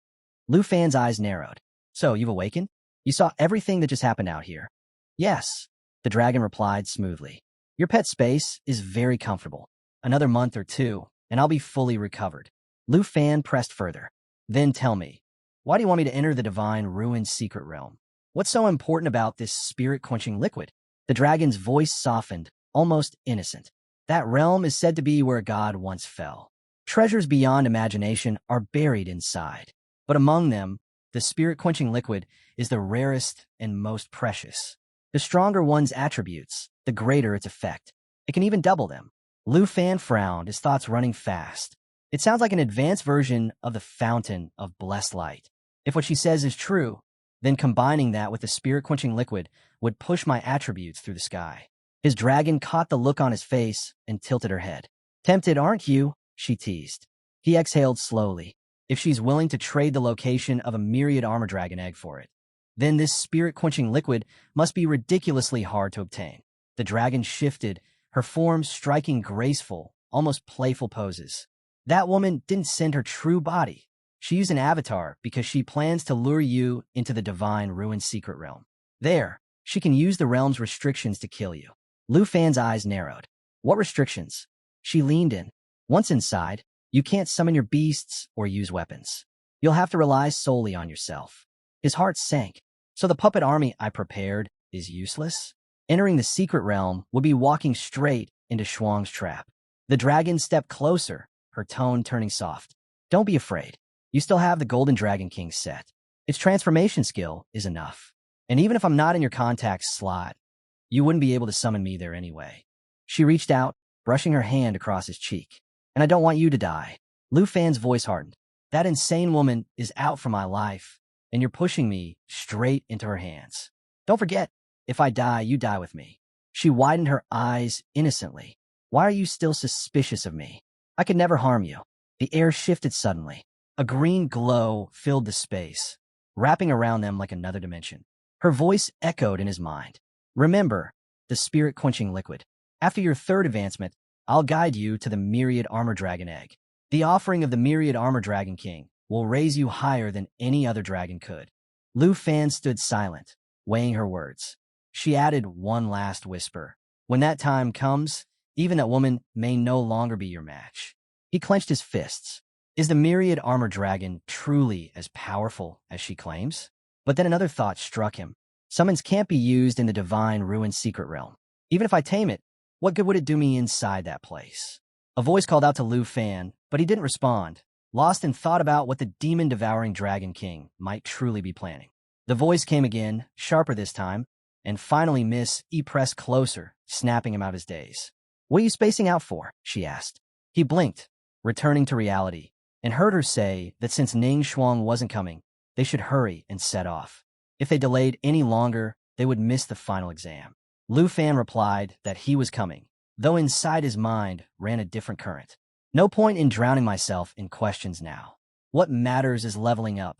Lu Fan's eyes narrowed. So, you've awakened? You saw everything that just happened out here? Yes, the dragon replied smoothly. Your pet space is very comfortable. Another month or 2, and I'll be fully recovered. Lu Fan pressed further. Then tell me, why do you want me to enter the divine ruined secret realm? What's so important about this spirit-quenching liquid? The dragon's voice softened, almost innocent. That realm is said to be where God once fell. Treasures beyond imagination are buried inside. But among them, the spirit-quenching liquid is the rarest and most precious. The stronger one's attributes, the greater its effect. It can even double them. Lu Fan frowned, his thoughts running fast. It sounds like an advanced version of the fountain of blessed light. If what she says is true, then combining that with the spirit-quenching liquid would push my attributes through the sky. His dragon caught the look on his face and tilted her head. Tempted, aren't you? She teased. He exhaled slowly. If she's willing to trade the location of a myriad armor dragon egg for it, then this spirit-quenching liquid must be ridiculously hard to obtain. The dragon shifted, her form striking graceful, almost playful poses. That woman didn't send her true body. She used an avatar because she plans to lure you into the divine ruined secret realm. There, she can use the realm's restrictions to kill you. Lu Fan's eyes narrowed. What restrictions? She leaned in. Once inside, you can't summon your beasts or use weapons. You'll have to rely solely on yourself. His heart sank. So the puppet army I prepared is useless? Entering the secret realm would be walking straight into Shuang's trap. The dragon stepped closer, her tone turning soft. Don't be afraid. You still have the Golden Dragon King set. Its transformation skill is enough. And even if I'm not in your contact slot, you wouldn't be able to summon me there anyway. She reached out, brushing her hand across his cheek. And I don't want you to die. Lu Fan's voice hardened. That insane woman is out for my life, and you're pushing me straight into her hands. Don't forget, if I die, you die with me. She widened her eyes innocently. Why are you still suspicious of me? I could never harm you. The air shifted suddenly. A green glow filled the space, wrapping around them like another dimension. Her voice echoed in his mind. Remember, the spirit-quenching liquid. After your third advancement, I'll guide you to the myriad armor dragon egg. The offering of the myriad armor dragon king will raise you higher than any other dragon could. Lu Fan stood silent, weighing her words. She added one last whisper. When that time comes, even that woman may no longer be your match. He clenched his fists. Is the myriad armor dragon truly as powerful as she claims? But then another thought struck him. Summons can't be used in the divine ruined secret realm. Even if I tame it, what good would it do me inside that place? A voice called out to Lu Fan, but he didn't respond, lost in thought about what the demon-devouring Dragon King might truly be planning. The voice came again, sharper this time, and finally Miss E pressed closer, snapping him out his daze. What are you spacing out for? She asked. He blinked, returning to reality, and heard her say that since Ning Shuang wasn't coming, they should hurry and set off. If they delayed any longer, they would miss the final exam. Lu Fan replied that he was coming, though inside his mind ran a different current. No point in drowning myself in questions now. What matters is leveling up,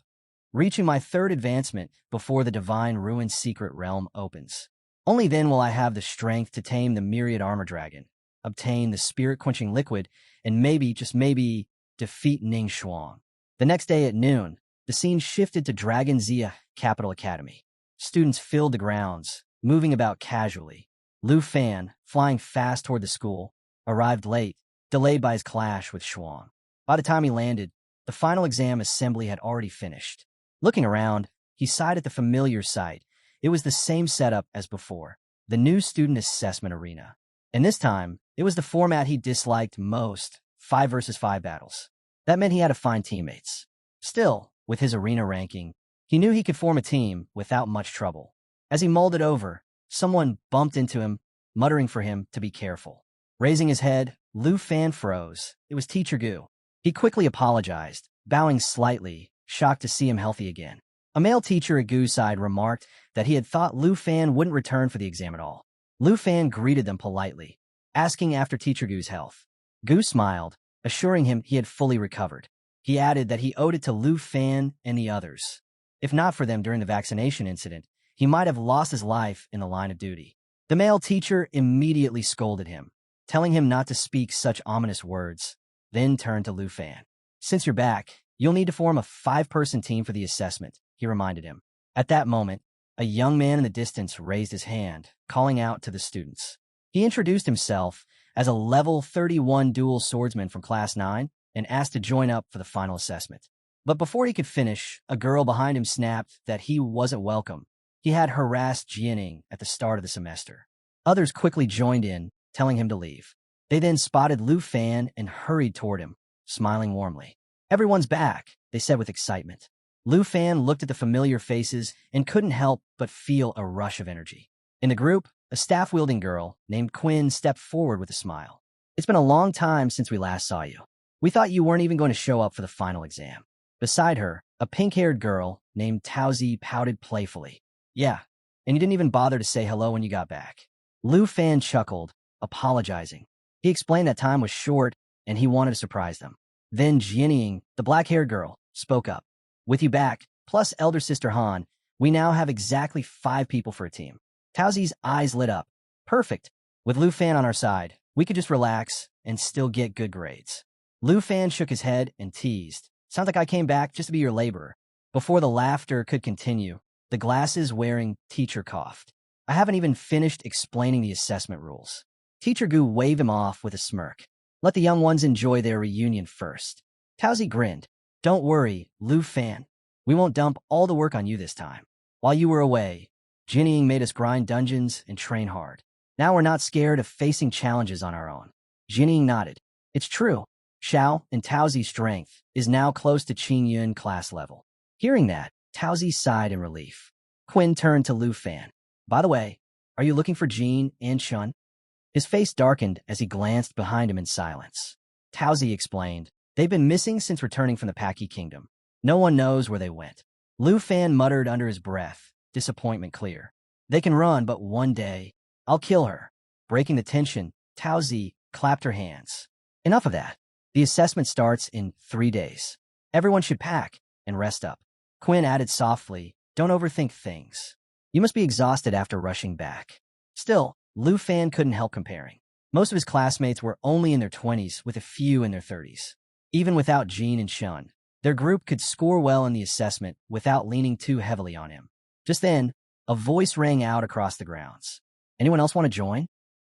reaching my third advancement before the divine ruined secret realm opens. Only then will I have the strength to tame the myriad armor dragon, obtain the spirit-quenching liquid, and maybe, just maybe, defeat Ning Shuang. The next day at noon, the scene shifted to Dragon Zia Capital Academy. Students filled the grounds, moving about casually. Lu Fan, flying fast toward the school, arrived late, delayed by his clash with Shuang. By the time he landed, the final exam assembly had already finished. Looking around, he sighed at the familiar sight. It was the same setup as before, the new student assessment arena. And this time, it was the format he disliked most, 5 versus 5 battles. That meant he had to find teammates. Still, with his arena ranking, he knew he could form a team without much trouble. As he mulled it over, someone bumped into him, muttering for him to be careful. Raising his head, Lu Fan froze. It was Teacher Gu. He quickly apologized, bowing slightly, shocked to see him healthy again. A male teacher at Gu's side remarked that he had thought Lu Fan wouldn't return for the exam at all. Lu Fan greeted them politely, asking after Teacher Gu's health. Gu smiled, assuring him he had fully recovered. He added that he owed it to Lu Fan and the others. If not for them during the vaccination incident, he might have lost his life in the line of duty. The male teacher immediately scolded him, telling him not to speak such ominous words, then turned to Lu Fan. Since you're back, you'll need to form a 5-person team for the assessment, he reminded him. At that moment, a young man in the distance raised his hand, calling out to the students. He introduced himself as a level 31 dual swordsman from Class 9 and asked to join up for the final assessment. But before he could finish, a girl behind him snapped that he wasn't welcome. He had harassed Jianing at the start of the semester. Others quickly joined in, telling him to leave. They then spotted Lu Fan and hurried toward him, smiling warmly. Everyone's back, they said with excitement. Lu Fan looked at the familiar faces and couldn't help but feel a rush of energy. In the group, a staff-wielding girl named Quinn stepped forward with a smile. It's been a long time since we last saw you. We thought you weren't even going to show up for the final exam. Beside her, a pink-haired girl named Tauzi pouted playfully. Yeah, and you didn't even bother to say hello when you got back. Lu Fan chuckled, apologizing. He explained that time was short and he wanted to surprise them. Then Jianying, the black-haired girl, spoke up. With you back, plus elder sister Han, we now have exactly 5 people for a team. Tauzi's eyes lit up. Perfect. With Lu Fan on our side, we could just relax and still get good grades. Lu Fan shook his head and teased. Sounds like I came back just to be your laborer. Before the laughter could continue, the glasses-wearing teacher coughed. I haven't even finished explaining the assessment rules. Teacher Gu waved him off with a smirk. Let the young ones enjoy their reunion first. Tauzi grinned. Don't worry, Lu Fan. We won't dump all the work on you this time. While you were away, Jianying made us grind dungeons and train hard. Now we're not scared of facing challenges on our own. Jianying nodded. It's true. Xiao and Tauzi's strength is now close to Qin Yun class level. Hearing that, Tauzi sighed in relief. Quinn turned to Lu Fan. By the way, are you looking for Jean and Chun? His face darkened as he glanced behind him in silence. Tauzi explained, they've been missing since returning from the Paki Kingdom. No one knows where they went. Lu Fan muttered under his breath, disappointment clear. They can run, but one day, I'll kill her. Breaking the tension, Tauzi clapped her hands. Enough of that. The assessment starts in 3 days. Everyone should pack and rest up. Quinn added softly, don't overthink things. You must be exhausted after rushing back. Still, Lu Fan couldn't help comparing. Most of his classmates were only in their 20s, with a few in their 30s. Even without Jean and Shun, their group could score well in the assessment without leaning too heavily on him. Just then, a voice rang out across the grounds. Anyone else want to join?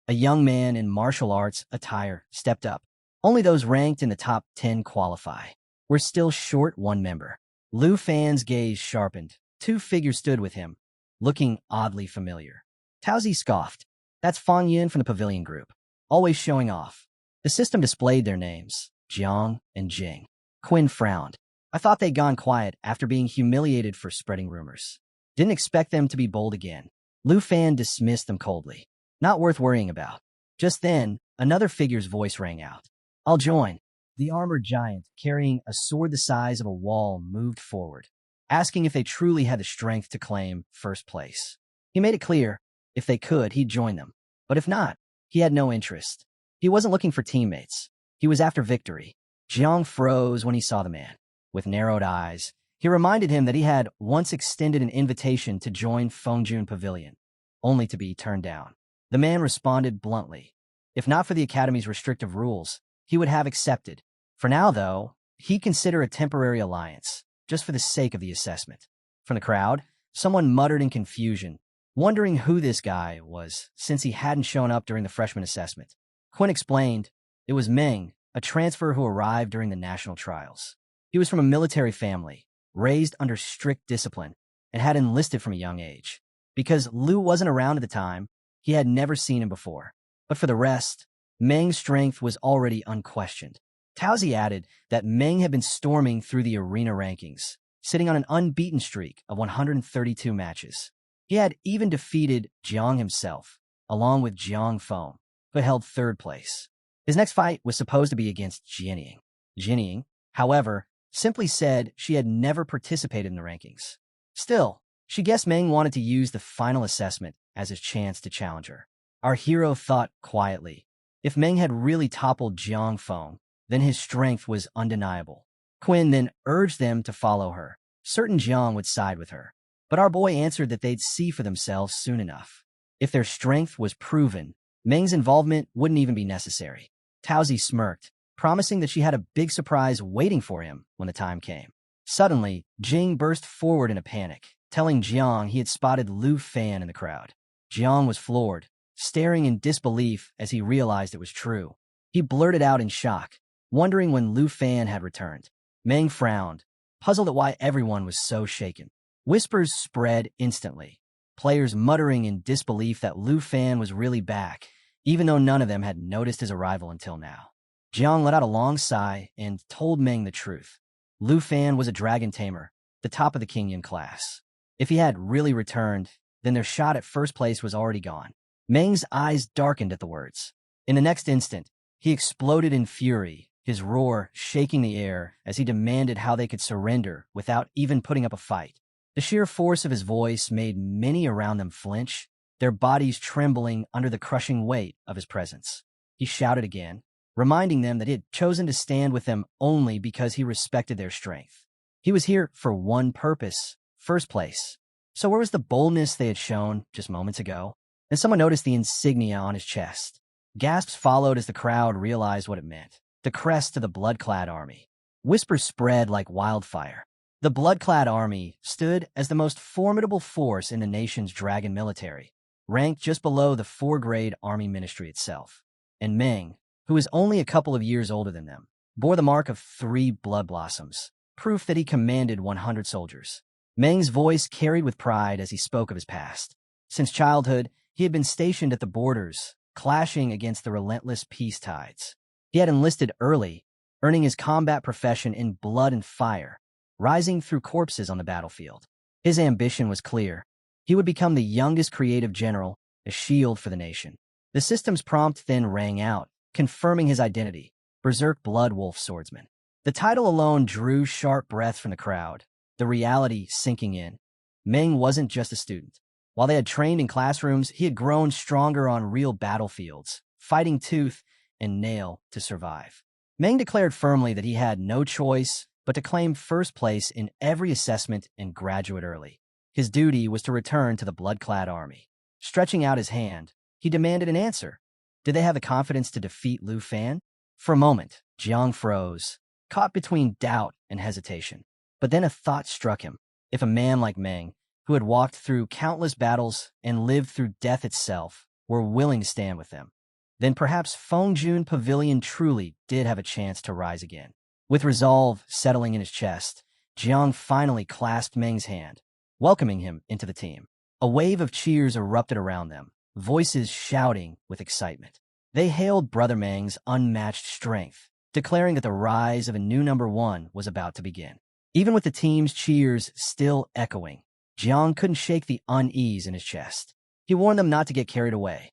A young man in martial arts attire stepped up. Only those ranked in the top 10 qualify. We're still short one member. Lu Fan's gaze sharpened. 2 figures stood with him, looking oddly familiar. Tauzi scoffed. That's Fang Yin from the Pavilion Group, always showing off. The system displayed their names, Jiang and Jing. Quinn frowned. I thought they'd gone quiet after being humiliated for spreading rumors. Didn't expect them to be bold again. Lu Fan dismissed them coldly. Not worth worrying about. Just then, another figure's voice rang out. I'll join. The armored giant, carrying a sword the size of a wall, moved forward, asking if they truly had the strength to claim first place. He made it clear, if they could, he'd join them. But if not, he had no interest. He wasn't looking for teammates. He was after victory. Jiang froze when he saw the man. With narrowed eyes, he reminded him that he had once extended an invitation to join Fengjun Pavilion, only to be turned down. The man responded bluntly. If not for the Academy's restrictive rules, he would have accepted. For now, though, he'd consider a temporary alliance, just for the sake of the assessment. From the crowd, someone muttered in confusion, wondering who this guy was since he hadn't shown up during the freshman assessment. Quinn explained, it was Meng, a transfer who arrived during the national trials. He was from a military family, raised under strict discipline, and had enlisted from a young age. Because Lu wasn't around at the time, he had never seen him before. But for the rest, Meng's strength was already unquestioned. Tauzi added that Meng had been storming through the arena rankings, sitting on an unbeaten streak of 132 matches. He had even defeated Jiang himself, along with Jiang Feng, but held 3rd place. His next fight was supposed to be against Jianying. Jianying, however, simply said she had never participated in the rankings. Still, she guessed Meng wanted to use the final assessment as his chance to challenge her. Our hero thought quietly. If Meng had really toppled Jiang Feng, then his strength was undeniable. Quinn then urged them to follow her. Certain Jiang would side with her. But our boy answered that they'd see for themselves soon enough. If their strength was proven, Meng's involvement wouldn't even be necessary. Tauzi smirked, promising that she had a big surprise waiting for him when the time came. Suddenly, Jing burst forward in a panic, telling Jiang he had spotted Lu Fan in the crowd. Jiang was floored, staring in disbelief as he realized it was true. He blurted out in shock, wondering when Lu Fan had returned. Meng frowned, puzzled at why everyone was so shaken. Whispers spread instantly, players muttering in disbelief that Lu Fan was really back, even though none of them had noticed his arrival until now. Jiang let out a long sigh and told Meng the truth. Lu Fan was a dragon tamer, the top of the King Yin class. If he had really returned, then their shot at first place was already gone. Meng's eyes darkened at the words. In the next instant, he exploded in fury his roar shaking the air as he demanded how they could surrender without even putting up a fight. The sheer force of his voice made many around them flinch, their bodies trembling under the crushing weight of his presence. He shouted again, reminding them that he had chosen to stand with them only because he respected their strength. He was here for one purpose, first place. So where was the boldness they had shown just moments ago? And someone noticed the insignia on his chest. Gasps followed as the crowd realized what it meant. The crest of the blood-clad army. Whispers spread like wildfire. The blood-clad army stood as the most formidable force in the nation's dragon military, ranked just below the 4-grade army ministry itself. And Meng, who was only a couple of years older than them, bore the mark of 3 blood blossoms, proof that he commanded 100 soldiers. Meng's voice carried with pride as he spoke of his past. Since childhood, he had been stationed at the borders, clashing against the relentless peace tides. He had enlisted early, earning his combat profession in blood and fire, rising through corpses on the battlefield. His ambition was clear. He would become the youngest creative general, a shield for the nation. The system's prompt then rang out, confirming his identity, Berserk Blood Wolf Swordsman. The title alone drew sharp breaths from the crowd, the reality sinking in. Meng wasn't just a student. While they had trained in classrooms, he had grown stronger on real battlefields, fighting tooth and nail to survive. Meng declared firmly that he had no choice but to claim first place in every assessment and graduate early. His duty was to return to the blood-clad army. Stretching out his hand, he demanded an answer. Did they have the confidence to defeat Lu Fan? For a moment, Jiang froze, caught between doubt and hesitation. But then a thought struck him. If a man like Meng, who had walked through countless battles and lived through death itself, were willing to stand with them, then perhaps Fengjun Pavilion truly did have a chance to rise again. With resolve settling in his chest, Jiang finally clasped Meng's hand, welcoming him into the team. A wave of cheers erupted around them, voices shouting with excitement. They hailed Brother Meng's unmatched strength, declaring that the rise of a new number 1 was about to begin. Even with the team's cheers still echoing, Jiang couldn't shake the unease in his chest. He warned them not to get carried away.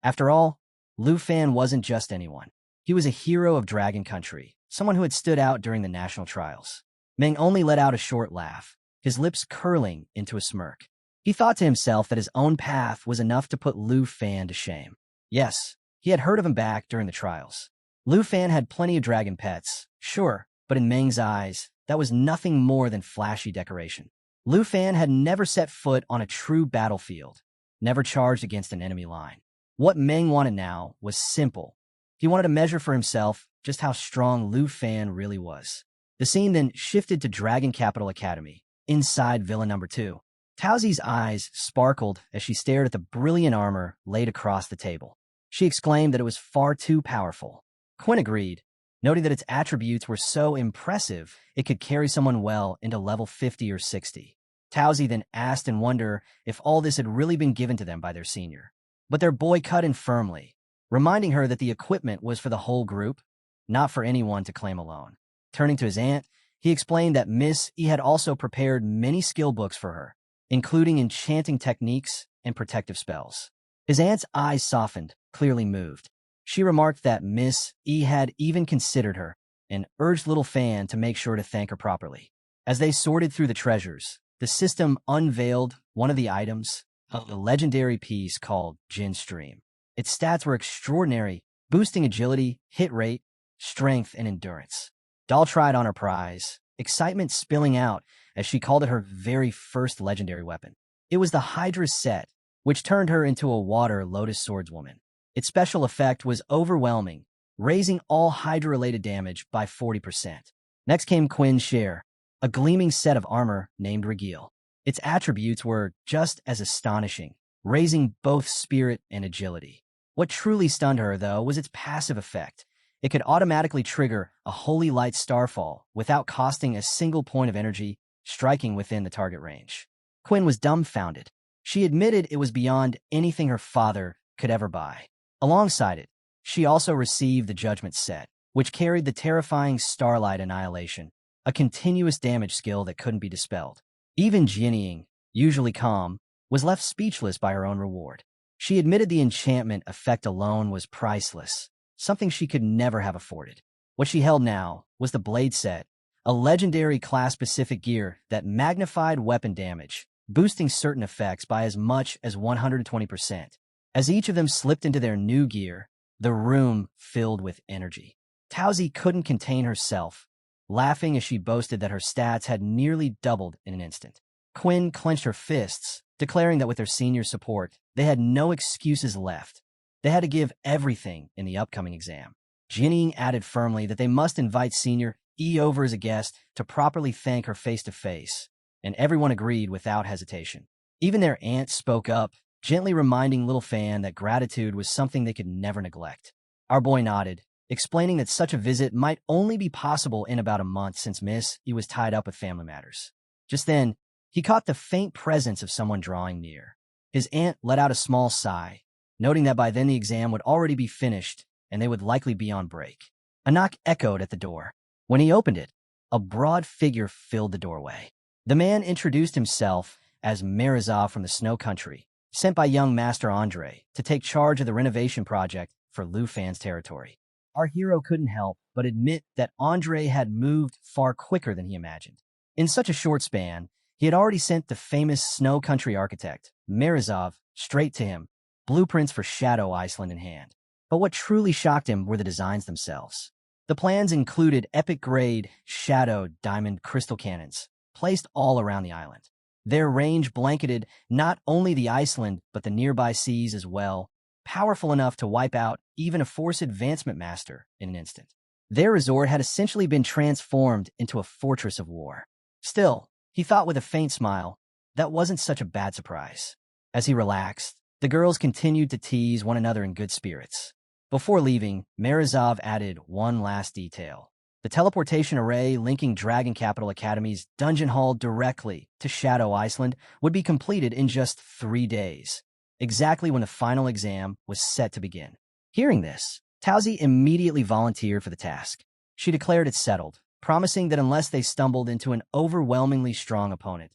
After all, Lu Fan wasn't just anyone. He was a hero of Dragon Country, someone who had stood out during the national trials. Meng only let out a short laugh, his lips curling into a smirk. He thought to himself that his own path was enough to put Lu Fan to shame. Yes, he had heard of him back during the trials. Lu Fan had plenty of dragon pets, sure, but in Meng's eyes, that was nothing more than flashy decoration. Lu Fan had never set foot on a true battlefield, never charged against an enemy line. What Meng wanted now was simple. He wanted to measure for himself just how strong Lu Fan really was. The scene then shifted to Dragon Capital Academy, inside Villa Number 2. Taozi's eyes sparkled as she stared at the brilliant armor laid across the table. She exclaimed that it was far too powerful. Quinn agreed, noting that its attributes were so impressive it could carry someone well into level 50 or 60. Taozi then asked in wonder if all this had really been given to them by their senior. But their boy cut in firmly, reminding her that the equipment was for the whole group, not for anyone to claim alone. Turning to his aunt, he explained that Miss E had also prepared many skill books for her, including enchanting techniques and protective spells. His aunt's eyes softened, clearly moved. She remarked that Miss E had even considered her and urged little Fan to make sure to thank her properly. As they sorted through the treasures, the system unveiled one of the items, a legendary piece called Jin Stream. Its stats were extraordinary, boosting agility, hit rate, strength, and endurance. Doll tried on her prize, excitement spilling out as she called it her very first legendary weapon. It was the Hydra set, which turned her into a water lotus swordswoman. Its special effect was overwhelming, raising all Hydra-related damage by 40%. Next came Quinn's share, a gleaming set of armor named Regil. Its attributes were just as astonishing, raising both spirit and agility. What truly stunned her, though, was its passive effect. It could automatically trigger a Holy Light Starfall without costing a single point of energy, striking within the target range. Quinn was dumbfounded. She admitted it was beyond anything her father could ever buy. Alongside it, she also received the Judgment set, which carried the terrifying Starlight Annihilation, a continuous damage skill that couldn't be dispelled. Even Jinying, usually calm, was left speechless by her own reward. She admitted the enchantment effect alone was priceless, something she could never have afforded. What she held now was the blade set, a legendary class-specific gear that magnified weapon damage, boosting certain effects by as much as 120%. As each of them slipped into their new gear, the room filled with energy. Towsy couldn't contain herself, laughing as she boasted that her stats had nearly doubled in an instant. Quinn clenched her fists, declaring that with their senior support, they had no excuses left. They had to give everything in the upcoming exam. Jinning added firmly that they must invite Senior E over as a guest to properly thank her face-to-face, and everyone agreed without hesitation. Even their aunt spoke up, gently reminding little Fan that gratitude was something they could never neglect. Our boy nodded, explaining that such a visit might only be possible in about a month since Miss E was tied up with family matters. Just then, he caught the faint presence of someone drawing near. His aunt let out a small sigh, noting that by then the exam would already be finished and they would likely be on break. A knock echoed at the door. When he opened it, a broad figure filled the doorway. The man introduced himself as Marizov from the Snow Country, sent by young Master Andre to take charge of the renovation project for Lu Fan's territory. Our hero couldn't help but admit that Andre had moved far quicker than he imagined. In such a short span, he had already sent the famous Snow Country architect, Marizov, straight to him, blueprints for Shadow Iceland in hand. But what truly shocked him were the designs themselves. The plans included epic-grade, shadowed diamond crystal cannons, placed all around the island. Their range blanketed not only the Iceland, but the nearby seas as well, powerful enough to wipe out even a Force Advancement Master in an instant. Their resort had essentially been transformed into a fortress of war. Still, he thought with a faint smile, that wasn't such a bad surprise. As he relaxed, the girls continued to tease one another in good spirits. Before leaving, Marizov added one last detail. The teleportation array linking Dragon Capital Academy's dungeon hall directly to Shadow Iceland would be completed in just 3 days, exactly when the final exam was set to begin. Hearing this, Towsy immediately volunteered for the task. She declared it settled, promising that unless they stumbled into an overwhelmingly strong opponent,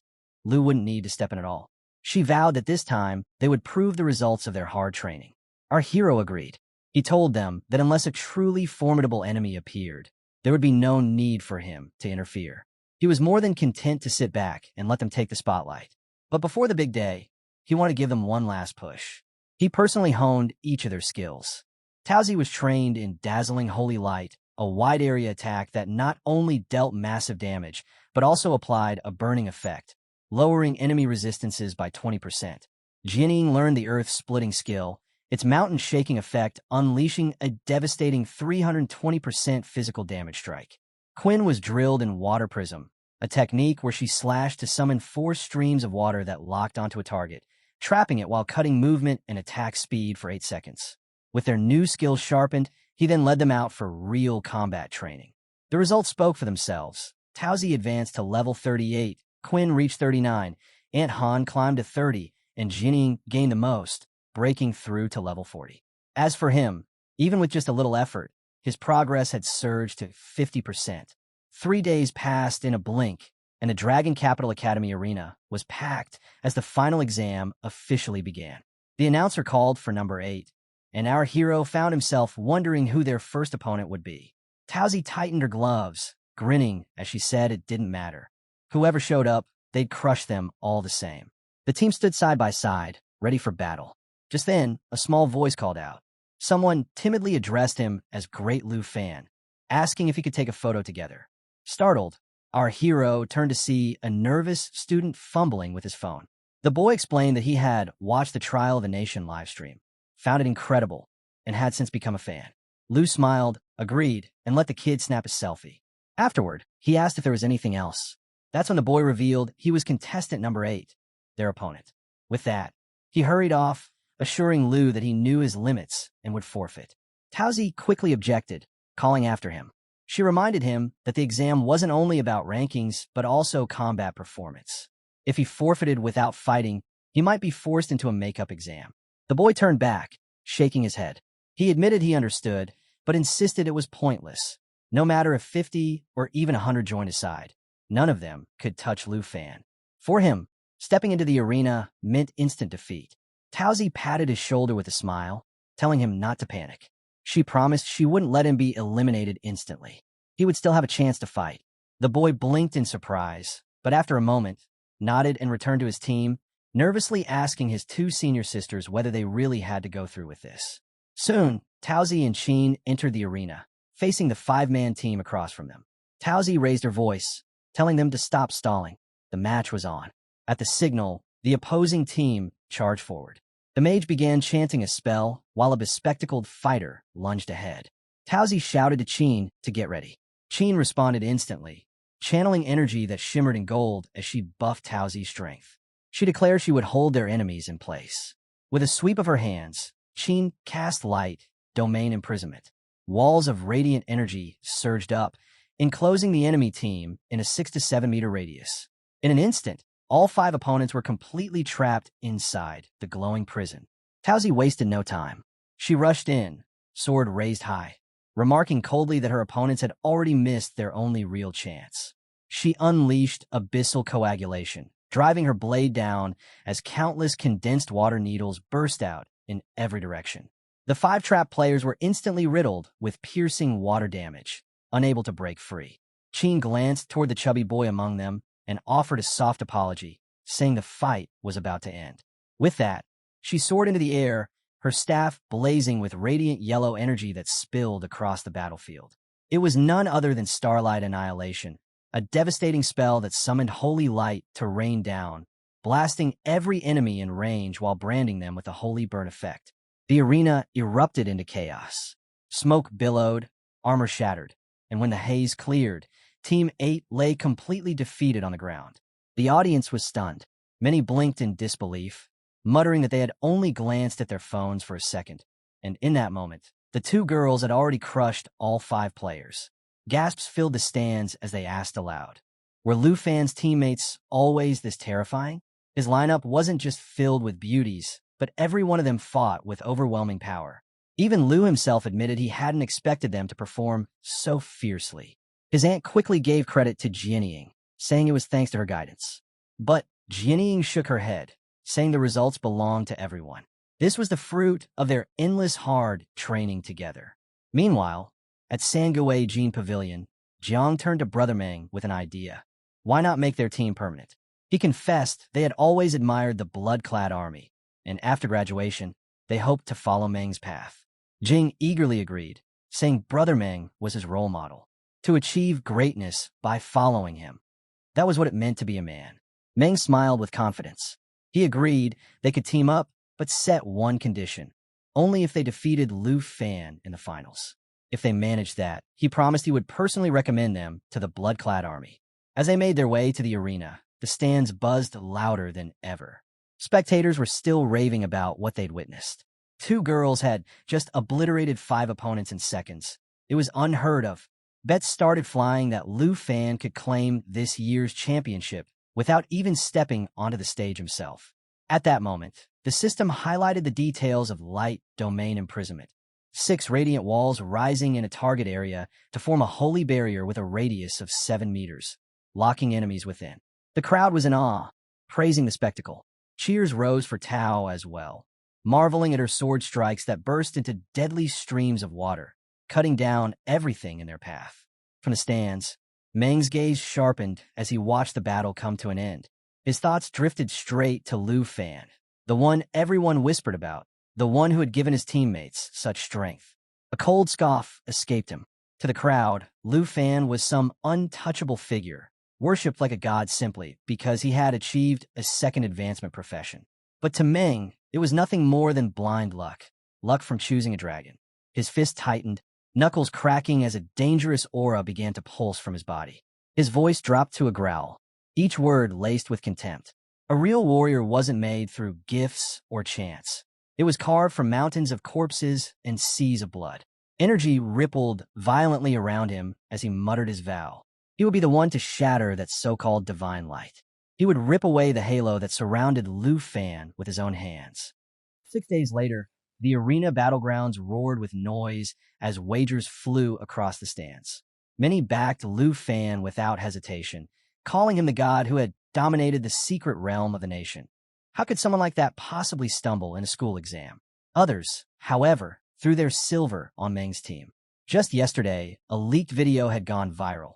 Lu wouldn't need to step in at all. She vowed that this time they would prove the results of their hard training. Our hero agreed. He told them that unless a truly formidable enemy appeared, there would be no need for him to interfere. He was more than content to sit back and let them take the spotlight. But before the big day, he wanted to give them one last push. He personally honed each of their skills. Towsy was trained in Dazzling Holy Light, a wide-area attack that not only dealt massive damage, but also applied a burning effect, lowering enemy resistances by 20%. Jinning learned the earth-splitting skill, its mountain-shaking effect unleashing a devastating 320% physical damage strike. Quinn was drilled in Water Prism, a technique where she slashed to summon 4 streams of water that locked onto a target, trapping it while cutting movement and attack speed for 8 seconds. With their new skills sharpened, he then led them out for real combat training. The results spoke for themselves. Towsy advanced to level 38, Quinn reached 39, Aunt Han climbed to 30, and Jinning gained the most, breaking through to level 40. As for him, even with just a little effort, his progress had surged to 50%. 3 days passed in a blink, and the Dragon Capital Academy arena was packed as the final exam officially began. The announcer called for number 8, and our hero found himself wondering who their first opponent would be. Towsy tightened her gloves, grinning as she said it didn't matter. Whoever showed up, they'd crush them all the same. The team stood side by side, ready for battle. Just then, a small voice called out. Someone timidly addressed him as Great Lu Fan, asking if he could take a photo together. Startled, our hero turned to see a nervous student fumbling with his phone. The boy explained that he had watched the Trial of the Nation livestream, found it incredible, and had since become a fan. Lu smiled, agreed, and let the kid snap a selfie. Afterward, he asked if there was anything else. That's when the boy revealed he was contestant number 8, their opponent. With that, he hurried off, assuring Lu that he knew his limits and would forfeit. Towsy quickly objected, calling after him. She reminded him that the exam wasn't only about rankings, but also combat performance. If he forfeited without fighting, he might be forced into a makeup exam. The boy turned back, shaking his head. He admitted he understood, but insisted it was pointless. No matter if 50 or even 100 joined his side, none of them could touch Lu Fan. For him, stepping into the arena meant instant defeat. Towsy patted his shoulder with a smile, telling him not to panic. She promised she wouldn't let him be eliminated instantly. He would still have a chance to fight. The boy blinked in surprise, but after a moment, nodded and returned to his team, nervously asking his two senior sisters whether they really had to go through with this. Soon, Taozi and Qin entered the arena, facing the five-man team across from them. Taozi raised her voice, telling them to stop stalling. The match was on. At the signal, the opposing team charged forward. The mage began chanting a spell, while a bespectacled fighter lunged ahead. Taozi shouted to Qin to get ready. Qin responded instantly, channeling energy that shimmered in gold as she buffed Taozi's strength. She declared she would hold their enemies in place. With a sweep of her hands, Qin cast light, domain imprisonment. Walls of radiant energy surged up, enclosing the enemy team in a 6 to 7 meter radius. In an instant, all five opponents were completely trapped inside the glowing prison. Taozi wasted no time. She rushed in, sword raised high, remarking coldly that her opponents had already missed their only real chance. She unleashed abyssal coagulation, driving her blade down as countless condensed water needles burst out in every direction. The five trapped players were instantly riddled with piercing water damage, unable to break free. Qin glanced toward the chubby boy among them and offered a soft apology, saying the fight was about to end. With that, she soared into the air, her staff blazing with radiant yellow energy that spilled across the battlefield. It was none other than Starlight Annihilation, a devastating spell that summoned holy light to rain down, blasting every enemy in range while branding them with a holy burn effect. The arena erupted into chaos. Smoke billowed, armor shattered, and when the haze cleared, Team 8 lay completely defeated on the ground. The audience was stunned. Many blinked in disbelief, muttering that they had only glanced at their phones for a second. And in that moment, the two girls had already crushed all five players. Gasps filled the stands as they asked aloud, were Lu Fan's teammates always this terrifying? His lineup wasn't just filled with beauties, but every one of them fought with overwhelming power. Even Lu himself admitted he hadn't expected them to perform so fiercely. His aunt quickly gave credit to Jianying, saying it was thanks to her guidance. But Jianying shook her head, saying the results belonged to everyone. This was the fruit of their endless hard training together. Meanwhile, at Sanguei Jin Pavilion, Jiang turned to Brother Meng with an idea. Why not make their team permanent? He confessed they had always admired the blood-clad army, and after graduation, they hoped to follow Meng's path. Jing eagerly agreed, saying Brother Meng was his role model. To achieve greatness by following him. That was what it meant to be a man. Meng smiled with confidence. He agreed they could team up, but set one condition. Only if they defeated Lu Fan in the finals. If they managed that, he promised he would personally recommend them to the blood-clad army. As they made their way to the arena, the stands buzzed louder than ever. Spectators were still raving about what they'd witnessed. Two girls had just obliterated five opponents in seconds. It was unheard of. Bets started flying that Lu Fan could claim this year's championship without even stepping onto the stage himself. At that moment, the system highlighted the details of light domain imprisonment. 6 radiant walls rising in a target area to form a holy barrier with a radius of 7 meters, locking enemies within. The crowd was in awe, praising the spectacle. Cheers rose for Tao as well, marveling at her sword strikes that burst into deadly streams of water, cutting down everything in their path. From the stands, Meng's gaze sharpened as he watched the battle come to an end. His thoughts drifted straight to Lu Fan, the one everyone whispered about, the one who had given his teammates such strength. A cold scoff escaped him. To the crowd, Lu Fan was some untouchable figure, worshipped like a god simply because he had achieved a second advancement profession. But to Meng, it was nothing more than blind luck, luck from choosing a dragon. His fist tightened, knuckles cracking as a dangerous aura began to pulse from his body. His voice dropped to a growl, each word laced with contempt. A real warrior wasn't made through gifts or chance. It was carved from mountains of corpses and seas of blood. Energy rippled violently around him as he muttered his vow. He would be the one to shatter that so-called divine light. He would rip away the halo that surrounded Lu Fan with his own hands. 6 days later, the arena battlegrounds roared with noise as wagers flew across the stands. Many backed Lu Fan without hesitation, calling him the god who had dominated the secret realm of the nation. How could someone like that possibly stumble in a school exam? Others, however, threw their silver on Meng's team. Just yesterday, a leaked video had gone viral.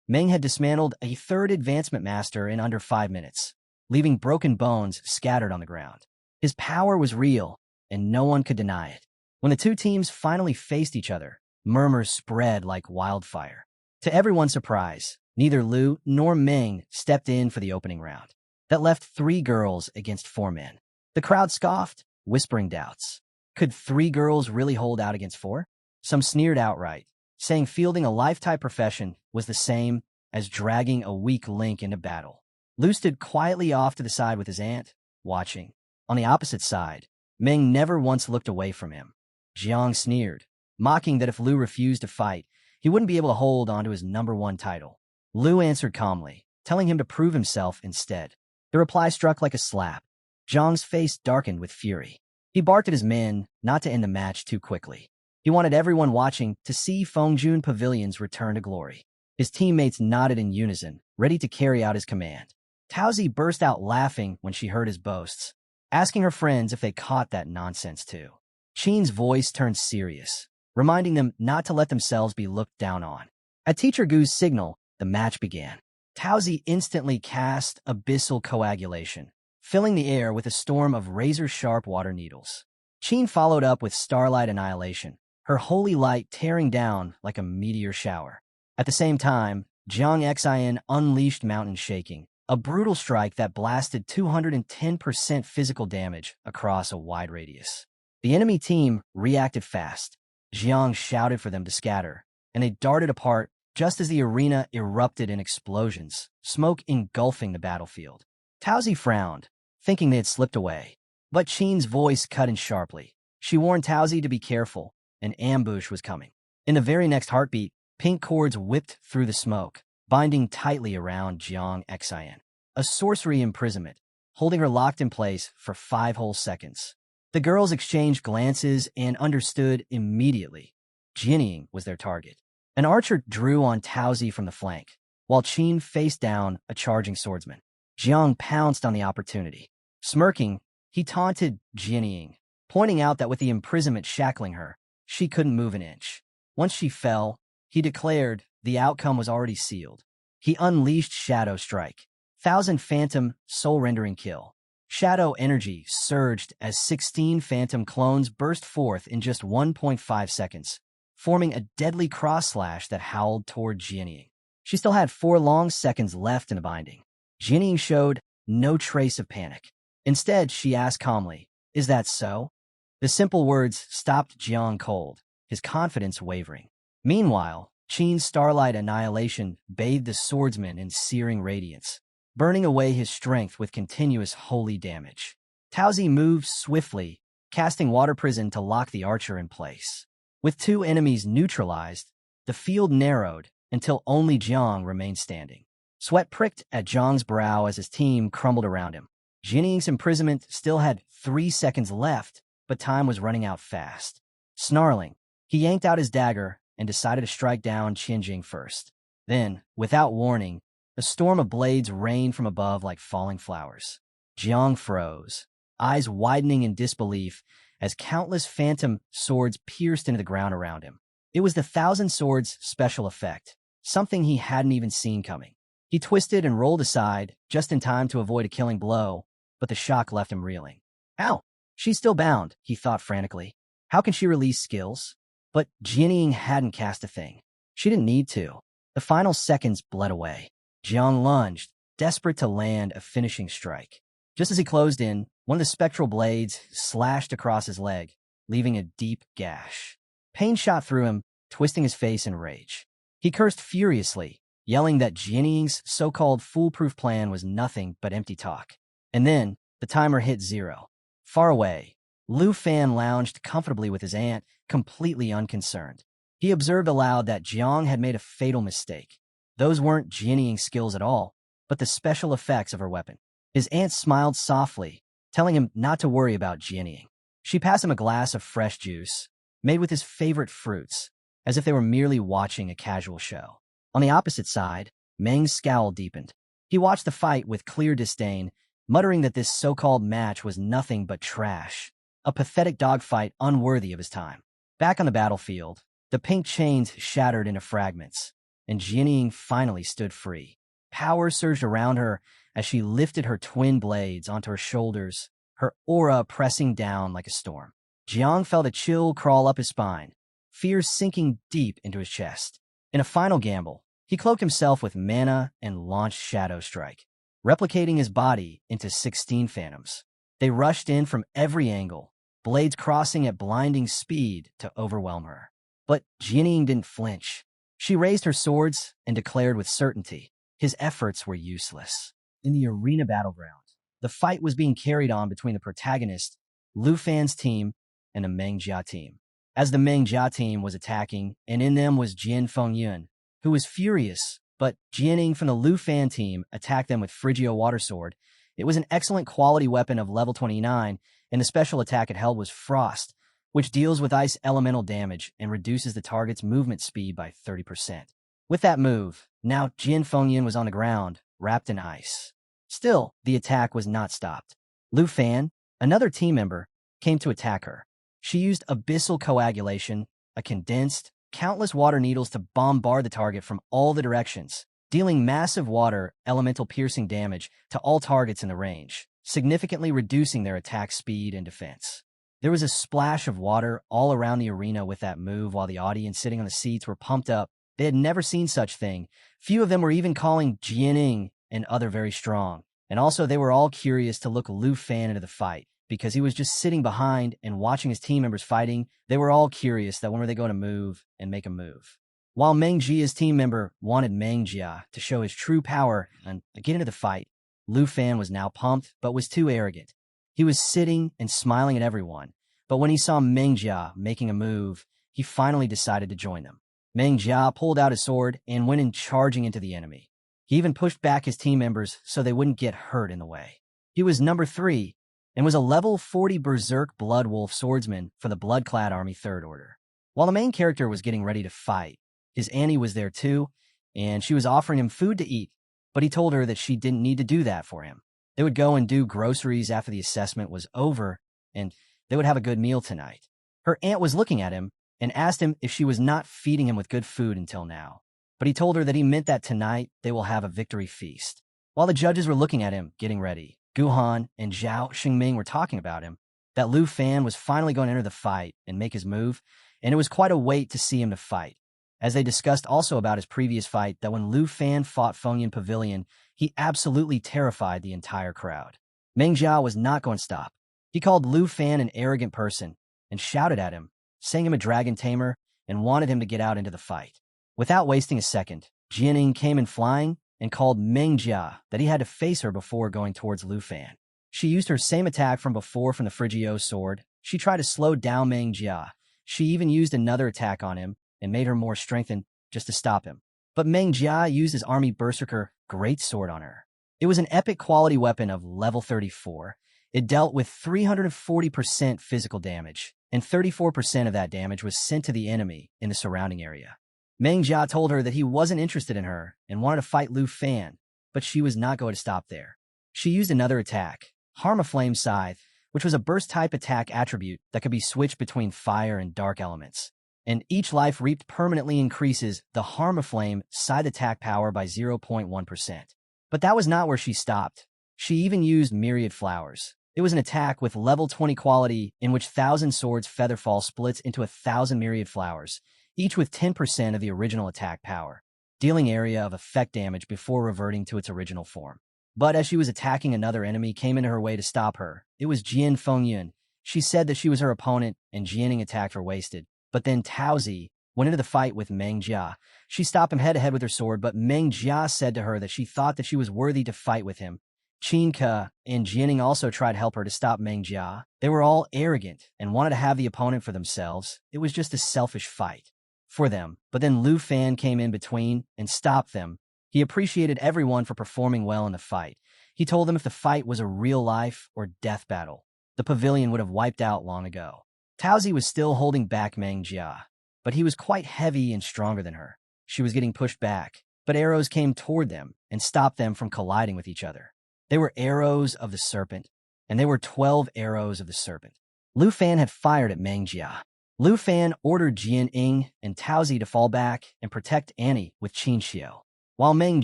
Meng had dismantled a third advancement master in under 5 minutes, leaving broken bones scattered on the ground. His power was real, and no one could deny it. When the two teams finally faced each other, murmurs spread like wildfire. To everyone's surprise, neither Liu nor Meng stepped in for the opening round. That left 3 girls against 4 men. The crowd scoffed, whispering doubts. Could 3 girls really hold out against 4? Some sneered outright, saying fielding a lifetime profession was the same as dragging a weak link into battle. Liu stood quietly off to the side with his aunt, watching. On the opposite side, Meng never once looked away from him. Jiang sneered, mocking that if Liu refused to fight, he wouldn't be able to hold onto his #1 title. Liu answered calmly, telling him to prove himself instead. The reply struck like a slap. Jiang's face darkened with fury. He barked at his men not to end the match too quickly. He wanted everyone watching to see Fengjun Pavilion's return to glory. His teammates nodded in unison, ready to carry out his command. Taozi burst out laughing when she heard his boasts, asking her friends if they caught that nonsense too. Qin's voice turned serious, reminding them not to let themselves be looked down on. At Teacher Gu's signal, the match began. Taozi instantly cast abyssal coagulation, filling the air with a storm of razor-sharp water needles. Qin followed up with starlight annihilation, her holy light tearing down like a meteor shower. At the same time, Jiang Xin unleashed mountain shaking, a brutal strike that blasted 210% physical damage across a wide radius. The enemy team reacted fast. Jiang shouted for them to scatter, and they darted apart just as the arena erupted in explosions, smoke engulfing the battlefield. Taozi frowned, thinking they had slipped away. But Qin's voice cut in sharply. She warned Taozi to be careful. An ambush was coming. In the very next heartbeat, pink cords whipped through the smoke, binding tightly around Jiang Xin. A sorcery imprisonment, holding her locked in place for 5 whole seconds. The girls exchanged glances and understood immediately. Jianying was their target. An archer drew on Taozi from the flank, while Qin faced down a charging swordsman. Jiang pounced on the opportunity. Smirking, he taunted Jianying, pointing out that with the imprisonment shackling her, she couldn't move an inch. Once she fell, he declared the outcome was already sealed. He unleashed Shadow Strike, 1,000 Phantom soul-rendering kill. Shadow energy surged as 16 Phantom clones burst forth in just 1.5 seconds, forming a deadly cross-slash that howled toward Jianying. She still had 4 long seconds left in the binding. Jianying showed no trace of panic. Instead, she asked calmly, "Is that so?" The simple words stopped Jiang cold, his confidence wavering. Meanwhile, Qin's starlight annihilation bathed the swordsman in searing radiance, burning away his strength with continuous holy damage. Taozi moved swiftly, casting water prison to lock the archer in place. With 2 enemies neutralized, the field narrowed until only Jiang remained standing. Sweat pricked at Jiang's brow as his team crumbled around him. Jianying's imprisonment still had 3 seconds left, but time was running out fast. Snarling, he yanked out his dagger and decided to strike down Qianjing first. Then, without warning, a storm of blades rained from above like falling flowers. Jiang froze, eyes widening in disbelief as countless phantom swords pierced into the ground around him. It was the 1,000 Swords special effect, something he hadn't even seen coming. He twisted and rolled aside, just in time to avoid a killing blow, but the shock left him reeling. Ow! She's still bound, he thought frantically. How can she release skills? But Jianying hadn't cast a thing. She didn't need to. The final seconds bled away. Jiang lunged, desperate to land a finishing strike. Just as he closed in, one of the spectral blades slashed across his leg, leaving a deep gash. Pain shot through him, twisting his face in rage. He cursed furiously, yelling that Jianying's so-called foolproof plan was nothing but empty talk. And then, the timer hit 0. Far away, Liu Fan lounged comfortably with his aunt, completely unconcerned. He observed aloud that Jiang had made a fatal mistake. Those weren't Jianying's skills at all, but the special effects of her weapon. His aunt smiled softly, telling him not to worry about Jianying. She passed him a glass of fresh juice, made with his favorite fruits, as if they were merely watching a casual show. On the opposite side, Meng's scowl deepened. He watched the fight with clear disdain, muttering that this so-called match was nothing but trash, a pathetic dogfight unworthy of his time. Back on the battlefield, the pink chains shattered into fragments, and Jianying finally stood free. Power surged around her as she lifted her twin blades onto her shoulders, her aura pressing down like a storm. Jiang felt a chill crawl up his spine, fear sinking deep into his chest. In a final gamble, he cloaked himself with mana and launched Shadow Strike, replicating his body into 16 phantoms. They rushed in from every angle, blades crossing at blinding speed to overwhelm her. But Jianying didn't flinch. She raised her swords and declared with certainty his efforts were useless. In the arena battleground, the fight was being carried on between the protagonist, Lu Fan's team, and the Manhwa team. As the Manhwa team was attacking, and in them was Jian Fengyun, who was furious, but Jianying from the Lu Fan team attacked them with Frigio Water Sword. It was an excellent quality weapon of level 29, and the special attack it held was Frost, which deals with ice elemental damage and reduces the target's movement speed by 30%. With that move, now Jian Fengyun was on the ground, wrapped in ice. Still, the attack was not stopped. Lu Fan, another team member, came to attack her. She used abyssal coagulation, a condensed, countless water needles to bombard the target from all the directions, dealing massive water, elemental piercing damage to all targets in the range, significantly reducing their attack speed and defense. There was a splash of water all around the arena with that move while the audience sitting on the seats were pumped up. They had never seen such thing. Few of them were even calling Jianying and other very strong. And also they were all curious to look Lu Fan into the fight, because he was just sitting behind and watching his team members fighting. They were all curious that when were they going to move and make a move. While Meng Jia's team member wanted Meng Jia to show his true power and get into the fight, Lu Fan was now pumped but was too arrogant. He was sitting and smiling at everyone, but when he saw Meng Jia making a move, he finally decided to join them. Meng Jia pulled out his sword and went in charging into the enemy. He even pushed back his team members so they wouldn't get hurt in the way. He was number 3 and was a level 40 Berserk Blood Wolf swordsman for the Blood-clad Army 3rd Order. While the main character was getting ready to fight, his Annie was there too, and she was offering him food to eat, but he told her that she didn't need to do that for him. They would go and do groceries after the assessment was over, and they would have a good meal tonight. Her aunt was looking at him and asked him if she was not feeding him with good food until now, but he told her that he meant that tonight they will have a victory feast. While the judges were looking at him, getting ready, Guhan and Zhao Xingming were talking about him, that Lu Fan was finally going to enter the fight and make his move, and it was quite a wait to see him to fight. As they discussed also about his previous fight, that when Lu Fan fought Fengyun Pavilion, he absolutely terrified the entire crowd. Meng Jia was not going to stop. He called Lu Fan an arrogant person and shouted at him, saying him a dragon tamer, and wanted him to get out into the fight. Without wasting a second, Jianying came in flying and called Meng Jia that he had to face her before going towards Lu Fan. She used her same attack from before from the Frigio sword. She tried to slow down Meng Jia. She even used another attack on him and made her more strengthened just to stop him. But Meng Jia used his army berserker great sword on her. It was an epic quality weapon of level 34. It dealt with 340% physical damage, and 34% of that damage was sent to the enemy in the surrounding area. Meng Jia told her that he wasn't interested in her and wanted to fight Lu Fan, but she was not going to stop there. She used another attack, Harma Flame Scythe, which was a burst-type attack attribute that could be switched between fire and dark elements. And each life reaped permanently increases the Harma Flame side attack power by 0.1%. But that was not where she stopped. She even used Myriad Flowers. It was an attack with level 20 quality in which 1,000 Swords Featherfall splits into 1,000 Myriad Flowers, each with 10% of the original attack power, dealing area of effect damage before reverting to its original form. But as she was attacking, another enemy came into her way to stop her. It was Jian Fengyun. She said that she was her opponent and Jianying attacked her wasted. But then Taozi went into the fight with Meng Jia. She stopped him head-to-head with her sword, but Meng Jia said to her that she thought that she was worthy to fight with him. Qin Ke and Jianying also tried to help her to stop Meng Jia. They were all arrogant and wanted to have the opponent for themselves. It was just a selfish fight for them. But then Lu Fan came in between and stopped them. He appreciated everyone for performing well in the fight. He told them if the fight was a real life or death battle, the pavilion would have wiped out long ago. Taozi was still holding back Meng Jia, but he was quite heavy and stronger than her. She was getting pushed back, but arrows came toward them and stopped them from colliding with each other. They were arrows of the serpent, and they were 12 arrows of the serpent. Lu Fan had fired at Meng Jia. Lu Fan ordered Jian Ying and Taozi to fall back and protect Annie with Qin Xiao, while Meng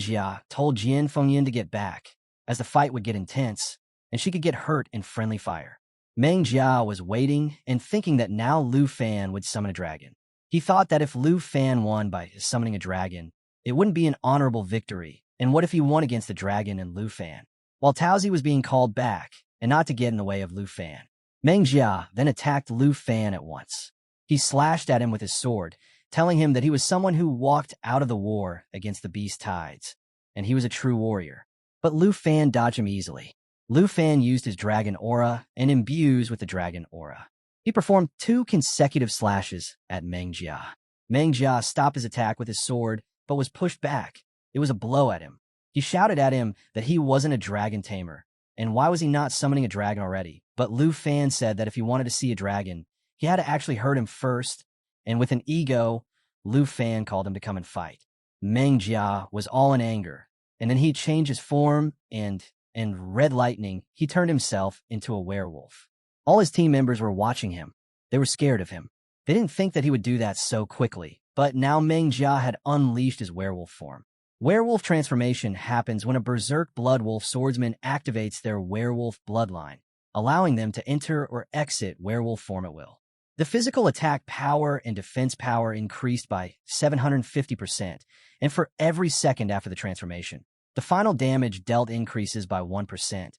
Jia told Jian Fengyin to get back, as the fight would get intense, and she could get hurt in friendly fire. Meng Jia was waiting and thinking that now Lu Fan would summon a dragon. He thought that if Lu Fan won by summoning a dragon, it wouldn't be an honorable victory, and what if he won against the dragon and Lu Fan? While Taozi was being called back, and not to get in the way of Lu Fan, Meng Jia then attacked Lu Fan at once. He slashed at him with his sword, telling him that he was someone who walked out of the war against the beast tides, and he was a true warrior. But Lu Fan dodged him easily. Lu Fan used his dragon aura and imbues with the dragon aura. He performed 2 consecutive slashes at Meng Jia. Meng Jia stopped his attack with his sword, but was pushed back. It was a blow at him. He shouted at him that he wasn't a dragon tamer, and why was he not summoning a dragon already? But Lu Fan said that if he wanted to see a dragon, he had to actually hurt him first, and with an ego, Lu Fan called him to come and fight. Meng Jia was all in anger, and then he changed his form, and in red lightning, he turned himself into a werewolf. All his team members were watching him. They were scared of him. They didn't think that he would do that so quickly, but now Meng Jia had unleashed his werewolf form. Werewolf transformation happens when a berserk blood wolf swordsman activates their werewolf bloodline, allowing them to enter or exit werewolf form at will. The physical attack power and defense power increased by 750%, and for every second after the transformation, the final damage dealt increases by 1%.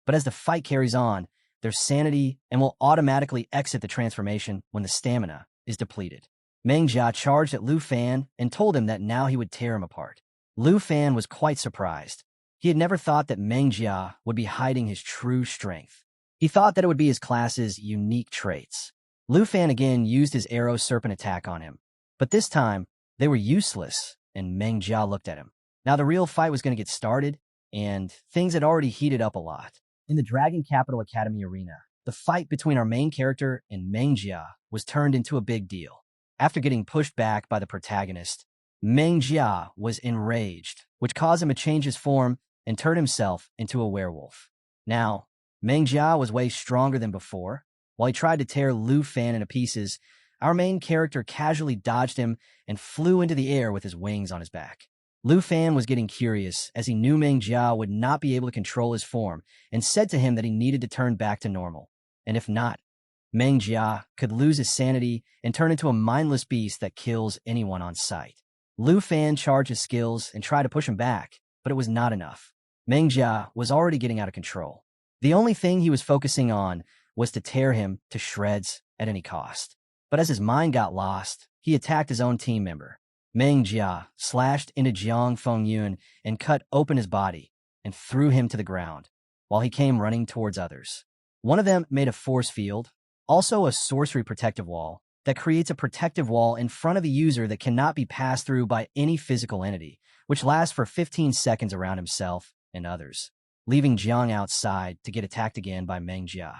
But as the fight carries on, their sanity and will automatically exit the transformation when the stamina is depleted. Meng Jia charged at Lu Fan and told him that now he would tear him apart. Lu Fan was quite surprised. He had never thought that Meng Jia would be hiding his true strength. He thought that it would be his class's unique traits. Lu Fan again used his arrow serpent attack on him, but this time they were useless, and Meng Jia looked at him. Now the real fight was going to get started, and things had already heated up a lot. In the Dragon Capital Academy arena, the fight between our main character and Meng Jia was turned into a big deal. After getting pushed back by the protagonist, Meng Jia was enraged, which caused him to change his form and turn himself into a werewolf. Now, Meng Jia was way stronger than before. While he tried to tear Lu Fan into pieces, our main character casually dodged him and flew into the air with his wings on his back. Lu Fan was getting curious as he knew Meng Jia would not be able to control his form and said to him that he needed to turn back to normal. And if not, Meng Jia could lose his sanity and turn into a mindless beast that kills anyone on sight. Lu Fan charged his skills and tried to push him back, but it was not enough. Meng Jia was already getting out of control. The only thing he was focusing on was to tear him to shreds at any cost. But as his mind got lost, he attacked his own team member. Meng Jia slashed into Jiang Fengyun and cut open his body and threw him to the ground, while he came running towards others. One of them made a force field, also a sorcery protective wall, that creates a protective wall in front of the user that cannot be passed through by any physical entity, which lasts for 15 seconds around himself and others, leaving Jiang outside to get attacked again by Meng Jia.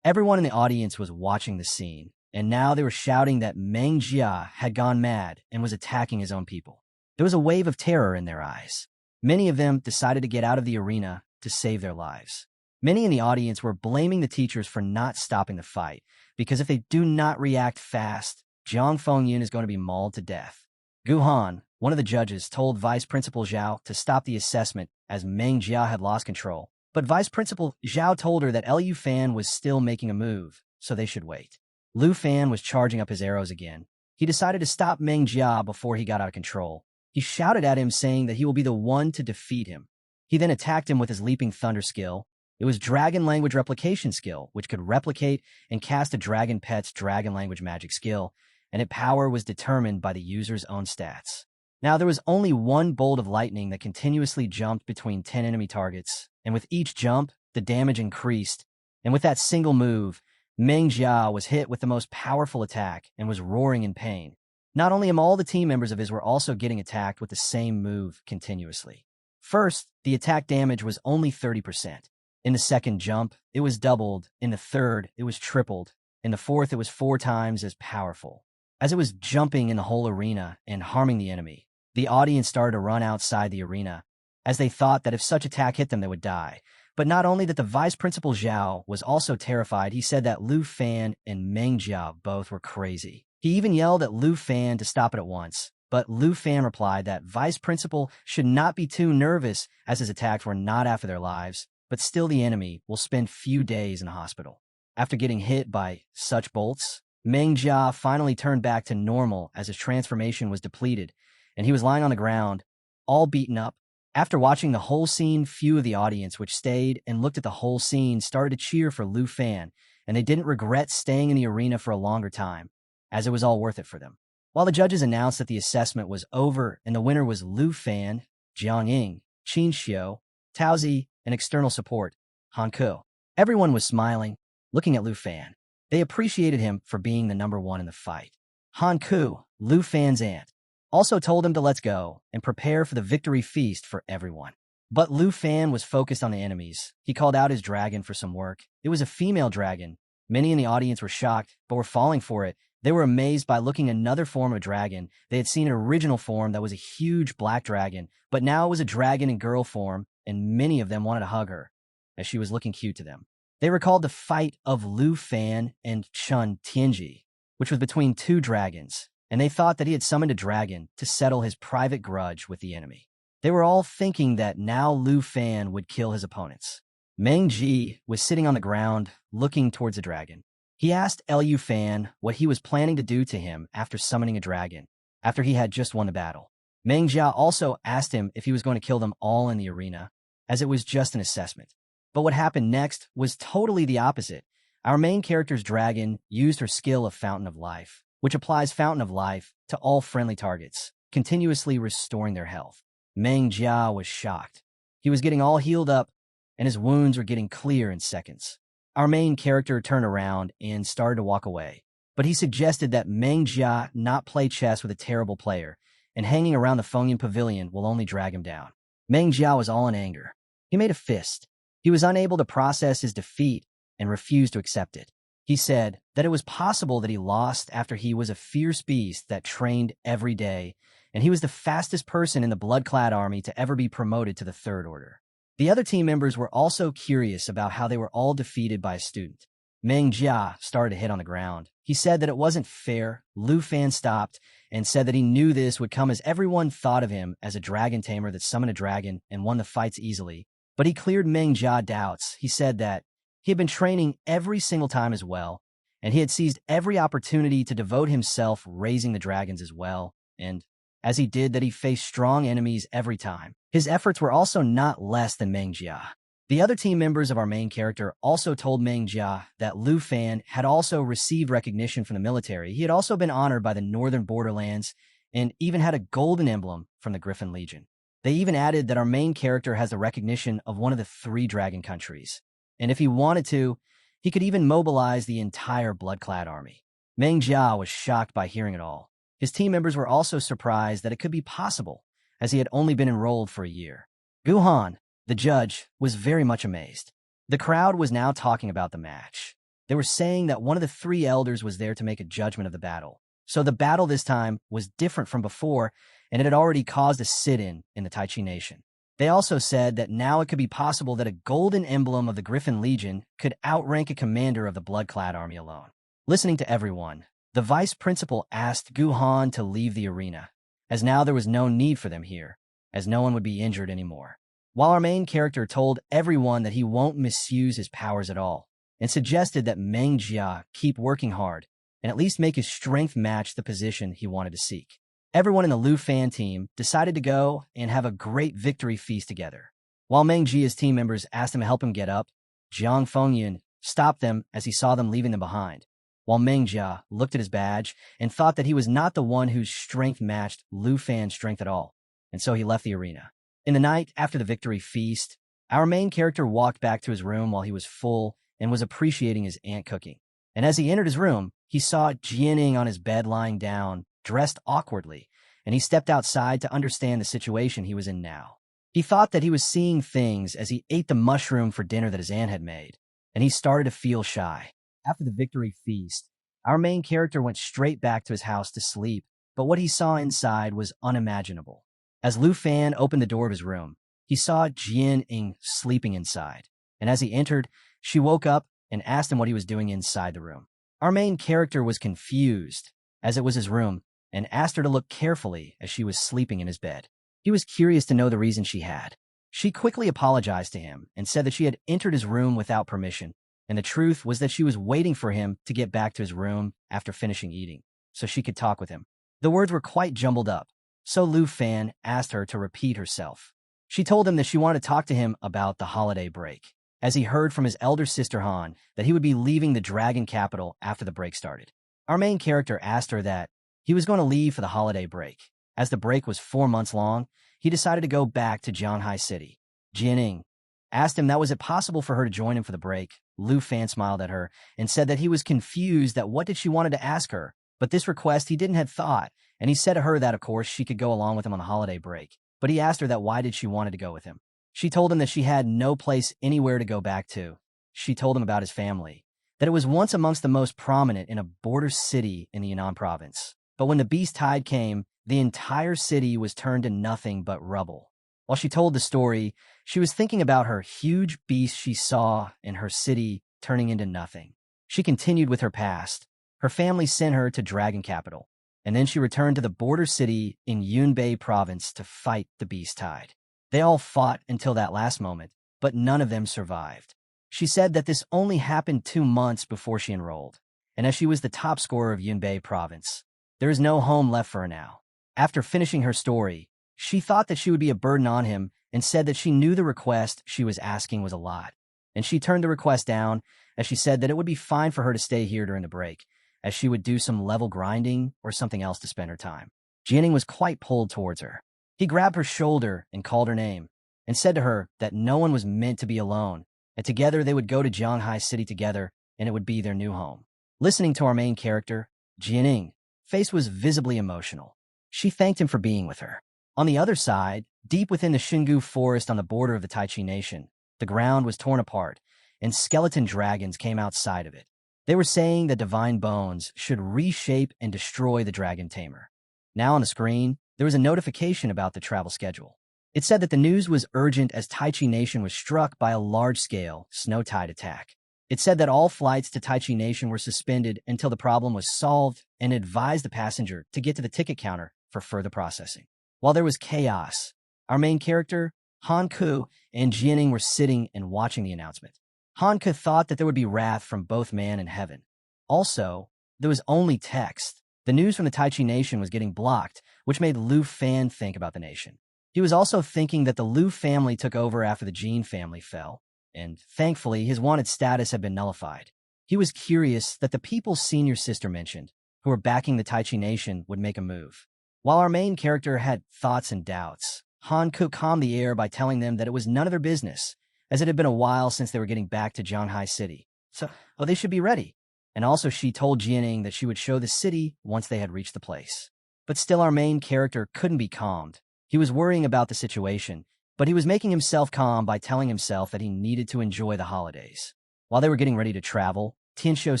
Everyone in the audience was watching the scene, and now they were shouting that Meng Jia had gone mad and was attacking his own people. There was a wave of terror in their eyes. Many of them decided to get out of the arena to save their lives. Many in the audience were blaming the teachers for not stopping the fight, because if they do not react fast, Jiang Fengyun is going to be mauled to death. Gu Han, one of the judges, told Vice Principal Zhao to stop the assessment as Meng Jia had lost control. But Vice Principal Zhao told her that Lu Fan was still making a move, so they should wait. Lu Fan was charging up his arrows again. He decided to stop Meng Jia before he got out of control. He shouted at him saying that he will be the one to defeat him. He then attacked him with his Leaping Thunder skill. It was Dragon Language Replication skill, which could replicate and cast a dragon pet's Dragon Language magic skill, and its power was determined by the user's own stats. Now, there was only one bolt of lightning that continuously jumped between 10 enemy targets, and with each jump, the damage increased, and with that single move, Meng Jia was hit with the most powerful attack and was roaring in pain. Not only him, all the team members of his were also getting attacked with the same move continuously. First, the attack damage was only 30%. In the second jump, it was doubled. In the third, it was tripled. In the fourth, it was 4 times as powerful. As it was jumping in the whole arena and harming the enemy, the audience started to run outside the arena, as they thought that if such attack hit them, they would die. But not only that, the Vice Principal Zhao was also terrified. He said that Lu Fan and Meng Jia both were crazy. He even yelled at Lu Fan to stop it at once, but Lu Fan replied that Vice Principal should not be too nervous as his attacks were not after their lives, but still the enemy will spend few days in the hospital. After getting hit by such bolts, Meng Jia finally turned back to normal as his transformation was depleted, and he was lying on the ground, all beaten up. After watching the whole scene, few of the audience which stayed and looked at the whole scene started to cheer for Lu Fan, and they didn't regret staying in the arena for a longer time, as it was all worth it for them. While the judges announced that the assessment was over and the winner was Lu Fan, Jiang Ying, Qin Xiu, Taozi, and external support, Han Ku, everyone was smiling, looking at Lu Fan. They appreciated him for being the number one in the fight. Han Ku, Lu Fan's aunt, also told him to let's go and prepare for the victory feast for everyone. But Lu Fan was focused on the enemies. He called out his dragon for some work. It was a female dragon. Many in the audience were shocked, but were falling for it. They were amazed by looking at another form of dragon. They had seen an original form that was a huge black dragon, but now it was a dragon in girl form, and many of them wanted to hug her, as she was looking cute to them. They recalled the fight of Lu Fan and Chun Tianji, which was between two dragons, and they thought that he had summoned a dragon to settle his private grudge with the enemy. They were all thinking that now Lu Fan would kill his opponents. Meng Ji was sitting on the ground, looking towards the dragon. He asked Lu Fan what he was planning to do to him after summoning a dragon, after he had just won the battle. Meng Jia also asked him if he was going to kill them all in the arena, as it was just an assessment. But what happened next was totally the opposite. Our main character's dragon used her skill of Fountain of Life, which applies Fountain of Life to all friendly targets, continuously restoring their health. Meng Jia was shocked. He was getting all healed up, and his wounds were getting clear in seconds. Our main character turned around and started to walk away, but he suggested that Meng Jia not play chess with a terrible player, and hanging around the Fengyan Pavilion will only drag him down. Meng Jia was all in anger. He made a fist. He was unable to process his defeat and refused to accept it. He said that it was possible that he lost after he was a fierce beast that trained every day, and he was the fastest person in the blood-clad army to ever be promoted to the Third Order. The other team members were also curious about how they were all defeated by a student. Meng Jia started to hit on the ground. He said that it wasn't fair. Lu Fan stopped and said that he knew this would come as everyone thought of him as a dragon tamer that summoned a dragon and won the fights easily. But he cleared Meng Jia doubts. He said that he had been training every single time as well, and he had seized every opportunity to devote himself raising the dragons as well, and as he did that he faced strong enemies every time. His efforts were also not less than Meng Jia. The other team members of our main character also told Meng Jia that Lu Fan had also received recognition from the military. He had also been honored by the Northern Borderlands and even had a golden emblem from the Griffin Legion. They even added that our main character has the recognition of one of the 3 dragon countries, and if he wanted to, he could even mobilize the entire blood-clad army. Meng Jia was shocked by hearing it all. His team members were also surprised that it could be possible, as he had only been enrolled for a year. Gu Han, the judge, was very much amazed. The crowd was now talking about the match. They were saying that one of the 3 elders was there to make a judgment of the battle. So the battle this time was different from before, and it had already caused a sit-in the Tai Chi Nation. They also said that now it could be possible that a golden emblem of the Griffin Legion could outrank a commander of the blood-clad army alone. Listening to everyone, the vice principal asked Gu Han to leave the arena, as now there was no need for them here, as no one would be injured anymore. While our main character told everyone that he won't misuse his powers at all, and suggested that Meng Jia keep working hard, and at least make his strength match the position he wanted to seek. Everyone in the Lu Fan team decided to go and have a great victory feast together. While Meng Jia's team members asked him to help him get up, Jiang Fengyan stopped them as he saw them leaving them behind, while Meng Jia looked at his badge and thought that he was not the one whose strength matched Lu Fan's strength at all, and so he left the arena. In the night after the victory feast, our main character walked back to his room while he was full and was appreciating his aunt cooking. And as he entered his room, he saw Jianing on his bed lying down, dressed awkwardly, and he stepped outside to understand the situation he was in now. He thought that he was seeing things as he ate the mushroom for dinner that his aunt had made, and he started to feel shy. After the victory feast, our main character went straight back to his house to sleep, but what he saw inside was unimaginable. As Lu Fan opened the door of his room, he saw Jianing sleeping inside, and as he entered, she woke up and asked him what he was doing inside the room. Our main character was confused, as it was his room, and asked her to look carefully as she was sleeping in his bed. He was curious to know the reason she had. She quickly apologized to him and said that she had entered his room without permission, and the truth was that she was waiting for him to get back to his room after finishing eating, so she could talk with him. The words were quite jumbled up, so Lu Fan asked her to repeat herself. She told him that she wanted to talk to him about the holiday break, as he heard from his elder sister Han that he would be leaving the dragon capital after the break started. Our main character asked her that he was going to leave for the holiday break. As the break was 4 months long, he decided to go back to Zhanghai City. Jianing asked him that was it possible for her to join him for the break. Lu Fan smiled at her and said that he was confused that what did she wanted to ask her, but this request he didn't have thought, and he said to her that of course she could go along with him on the holiday break. But he asked her that why did she wanted to go with him. She told him that she had no place anywhere to go back to. She told him about his family, that it was once amongst the most prominent in a border city in the Yunnan province. But when the beast tide came, the entire city was turned to nothing but rubble. While she told the story, she was thinking about her huge beast she saw in her city turning into nothing. She continued with her past. Her family sent her to Dragon Capital, and then she returned to the border city in Yunbei province to fight the beast tide. They all fought until that last moment, but none of them survived. She said that this only happened 2 months before she enrolled, and as she was the top scorer of Yunbei province, there is no home left for her now. After finishing her story, she thought that she would be a burden on him and said that she knew the request she was asking was a lot, and she turned the request down as she said that it would be fine for her to stay here during the break, as she would do some level grinding or something else to spend her time. Jianing was quite pulled towards her. He grabbed her shoulder and called her name, and said to her that no one was meant to be alone, and together they would go to Zhanghai City together, and it would be their new home. Listening to our main character, Jianing's face was visibly emotional. She thanked him for being with her. On the other side, deep within the Xingu forest on the border of the Taichi Nation, the ground was torn apart, and skeleton dragons came outside of it. They were saying that divine bones should reshape and destroy the dragon Tamer. Now on the screen, there was a notification about the travel schedule. It said that the news was urgent as Taichi Nation was struck by a large-scale snow tide attack. It said that all flights to Taichi Nation were suspended until the problem was solved and advised the passenger to get to the ticket counter for further processing. While there was chaos, our main character, Han Ku, and Jianing were sitting and watching the announcement. Han Ku thought that there would be wrath from both man and heaven. Also, there was only text. The news from the Taichi Nation was getting blocked, which made Lu Fan think about the nation. He was also thinking that the Lu family took over after the Jin family fell, and thankfully his wanted status had been nullified. He was curious that the people's senior sister mentioned, who were backing the Taichi Nation, would make a move. While our main character had thoughts and doubts, Han Ku calmed the air by telling them that it was none of their business, as it had been a while since they were getting back to Zhanghai City. So, they should be ready. And also she told Jianing that she would show the city once they had reached the place. But still our main character couldn't be calmed. He was worrying about the situation, but he was making himself calm by telling himself that he needed to enjoy the holidays. While they were getting ready to travel, Tianshou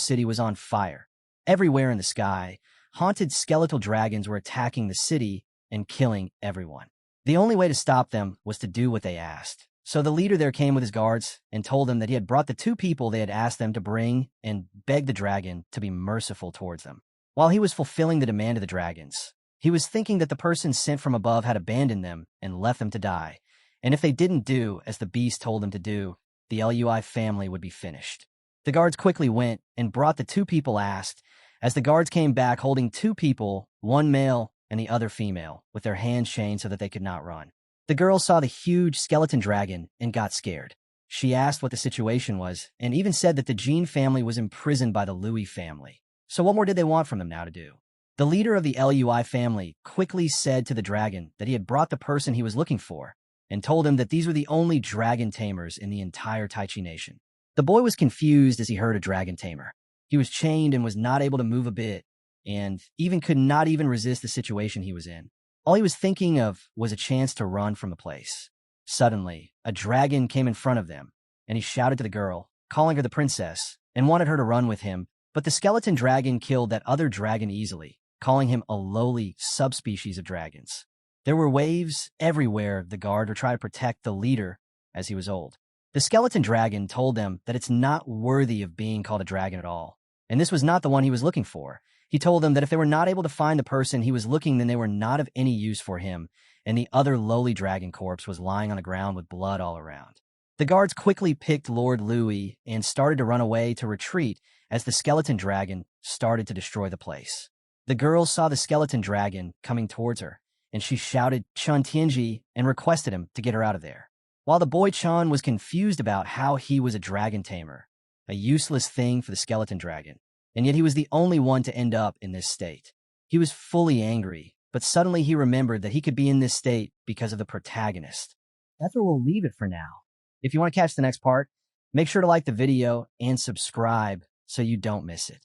City was on fire. Everywhere in the sky, haunted skeletal dragons were attacking the city and killing everyone. The only way to stop them was to do what they asked. So the leader there came with his guards and told them that he had brought the 2 people they had asked them to bring and begged the dragon to be merciful towards them. While he was fulfilling the demand of the dragons, he was thinking that the person sent from above had abandoned them and left them to die, and if they didn't do as the beast told them to do, the Lui family would be finished. The guards quickly went and brought the 2 people asked, as the guards came back holding 2 people, one male and the other female, with their hands chained so that they could not run. The girl saw the huge skeleton dragon and got scared. She asked what the situation was and even said that the Jin family was imprisoned by the Lui family. So what more did they want from them now to do? The leader of the Lui family quickly said to the dragon that he had brought the person he was looking for and told him that these were the only dragon tamers in the entire Taichi Nation. The boy was confused as he heard a dragon tamer. He was chained and was not able to move a bit and even could not even resist the situation he was in. All he was thinking of was a chance to run from the place. Suddenly, a dragon came in front of them, and he shouted to the girl, calling her the princess, and wanted her to run with him, but the skeleton dragon killed that other dragon easily, calling him a lowly subspecies of dragons. There were waves everywhere the guard were trying to protect the leader as he was old. The skeleton dragon told them that it's not worthy of being called a dragon at all, and this was not the one he was looking for. He told them that if they were not able to find the person he was looking, then they were not of any use for him, and the other lowly dragon corpse was lying on the ground with blood all around. The guards quickly picked Lord Louis and started to run away to retreat as the skeleton dragon started to destroy the place. The girl saw the skeleton dragon coming towards her, and she shouted Chun Tianji and requested him to get her out of there. While the boy Chun was confused about how he was a dragon tamer, a useless thing for the skeleton dragon, and yet he was the only one to end up in this state. He was fully angry, but suddenly he remembered that he could be in this state because of the protagonist. That's where we'll leave it for now. If you want to catch the next part, make sure to like the video and subscribe so you don't miss it.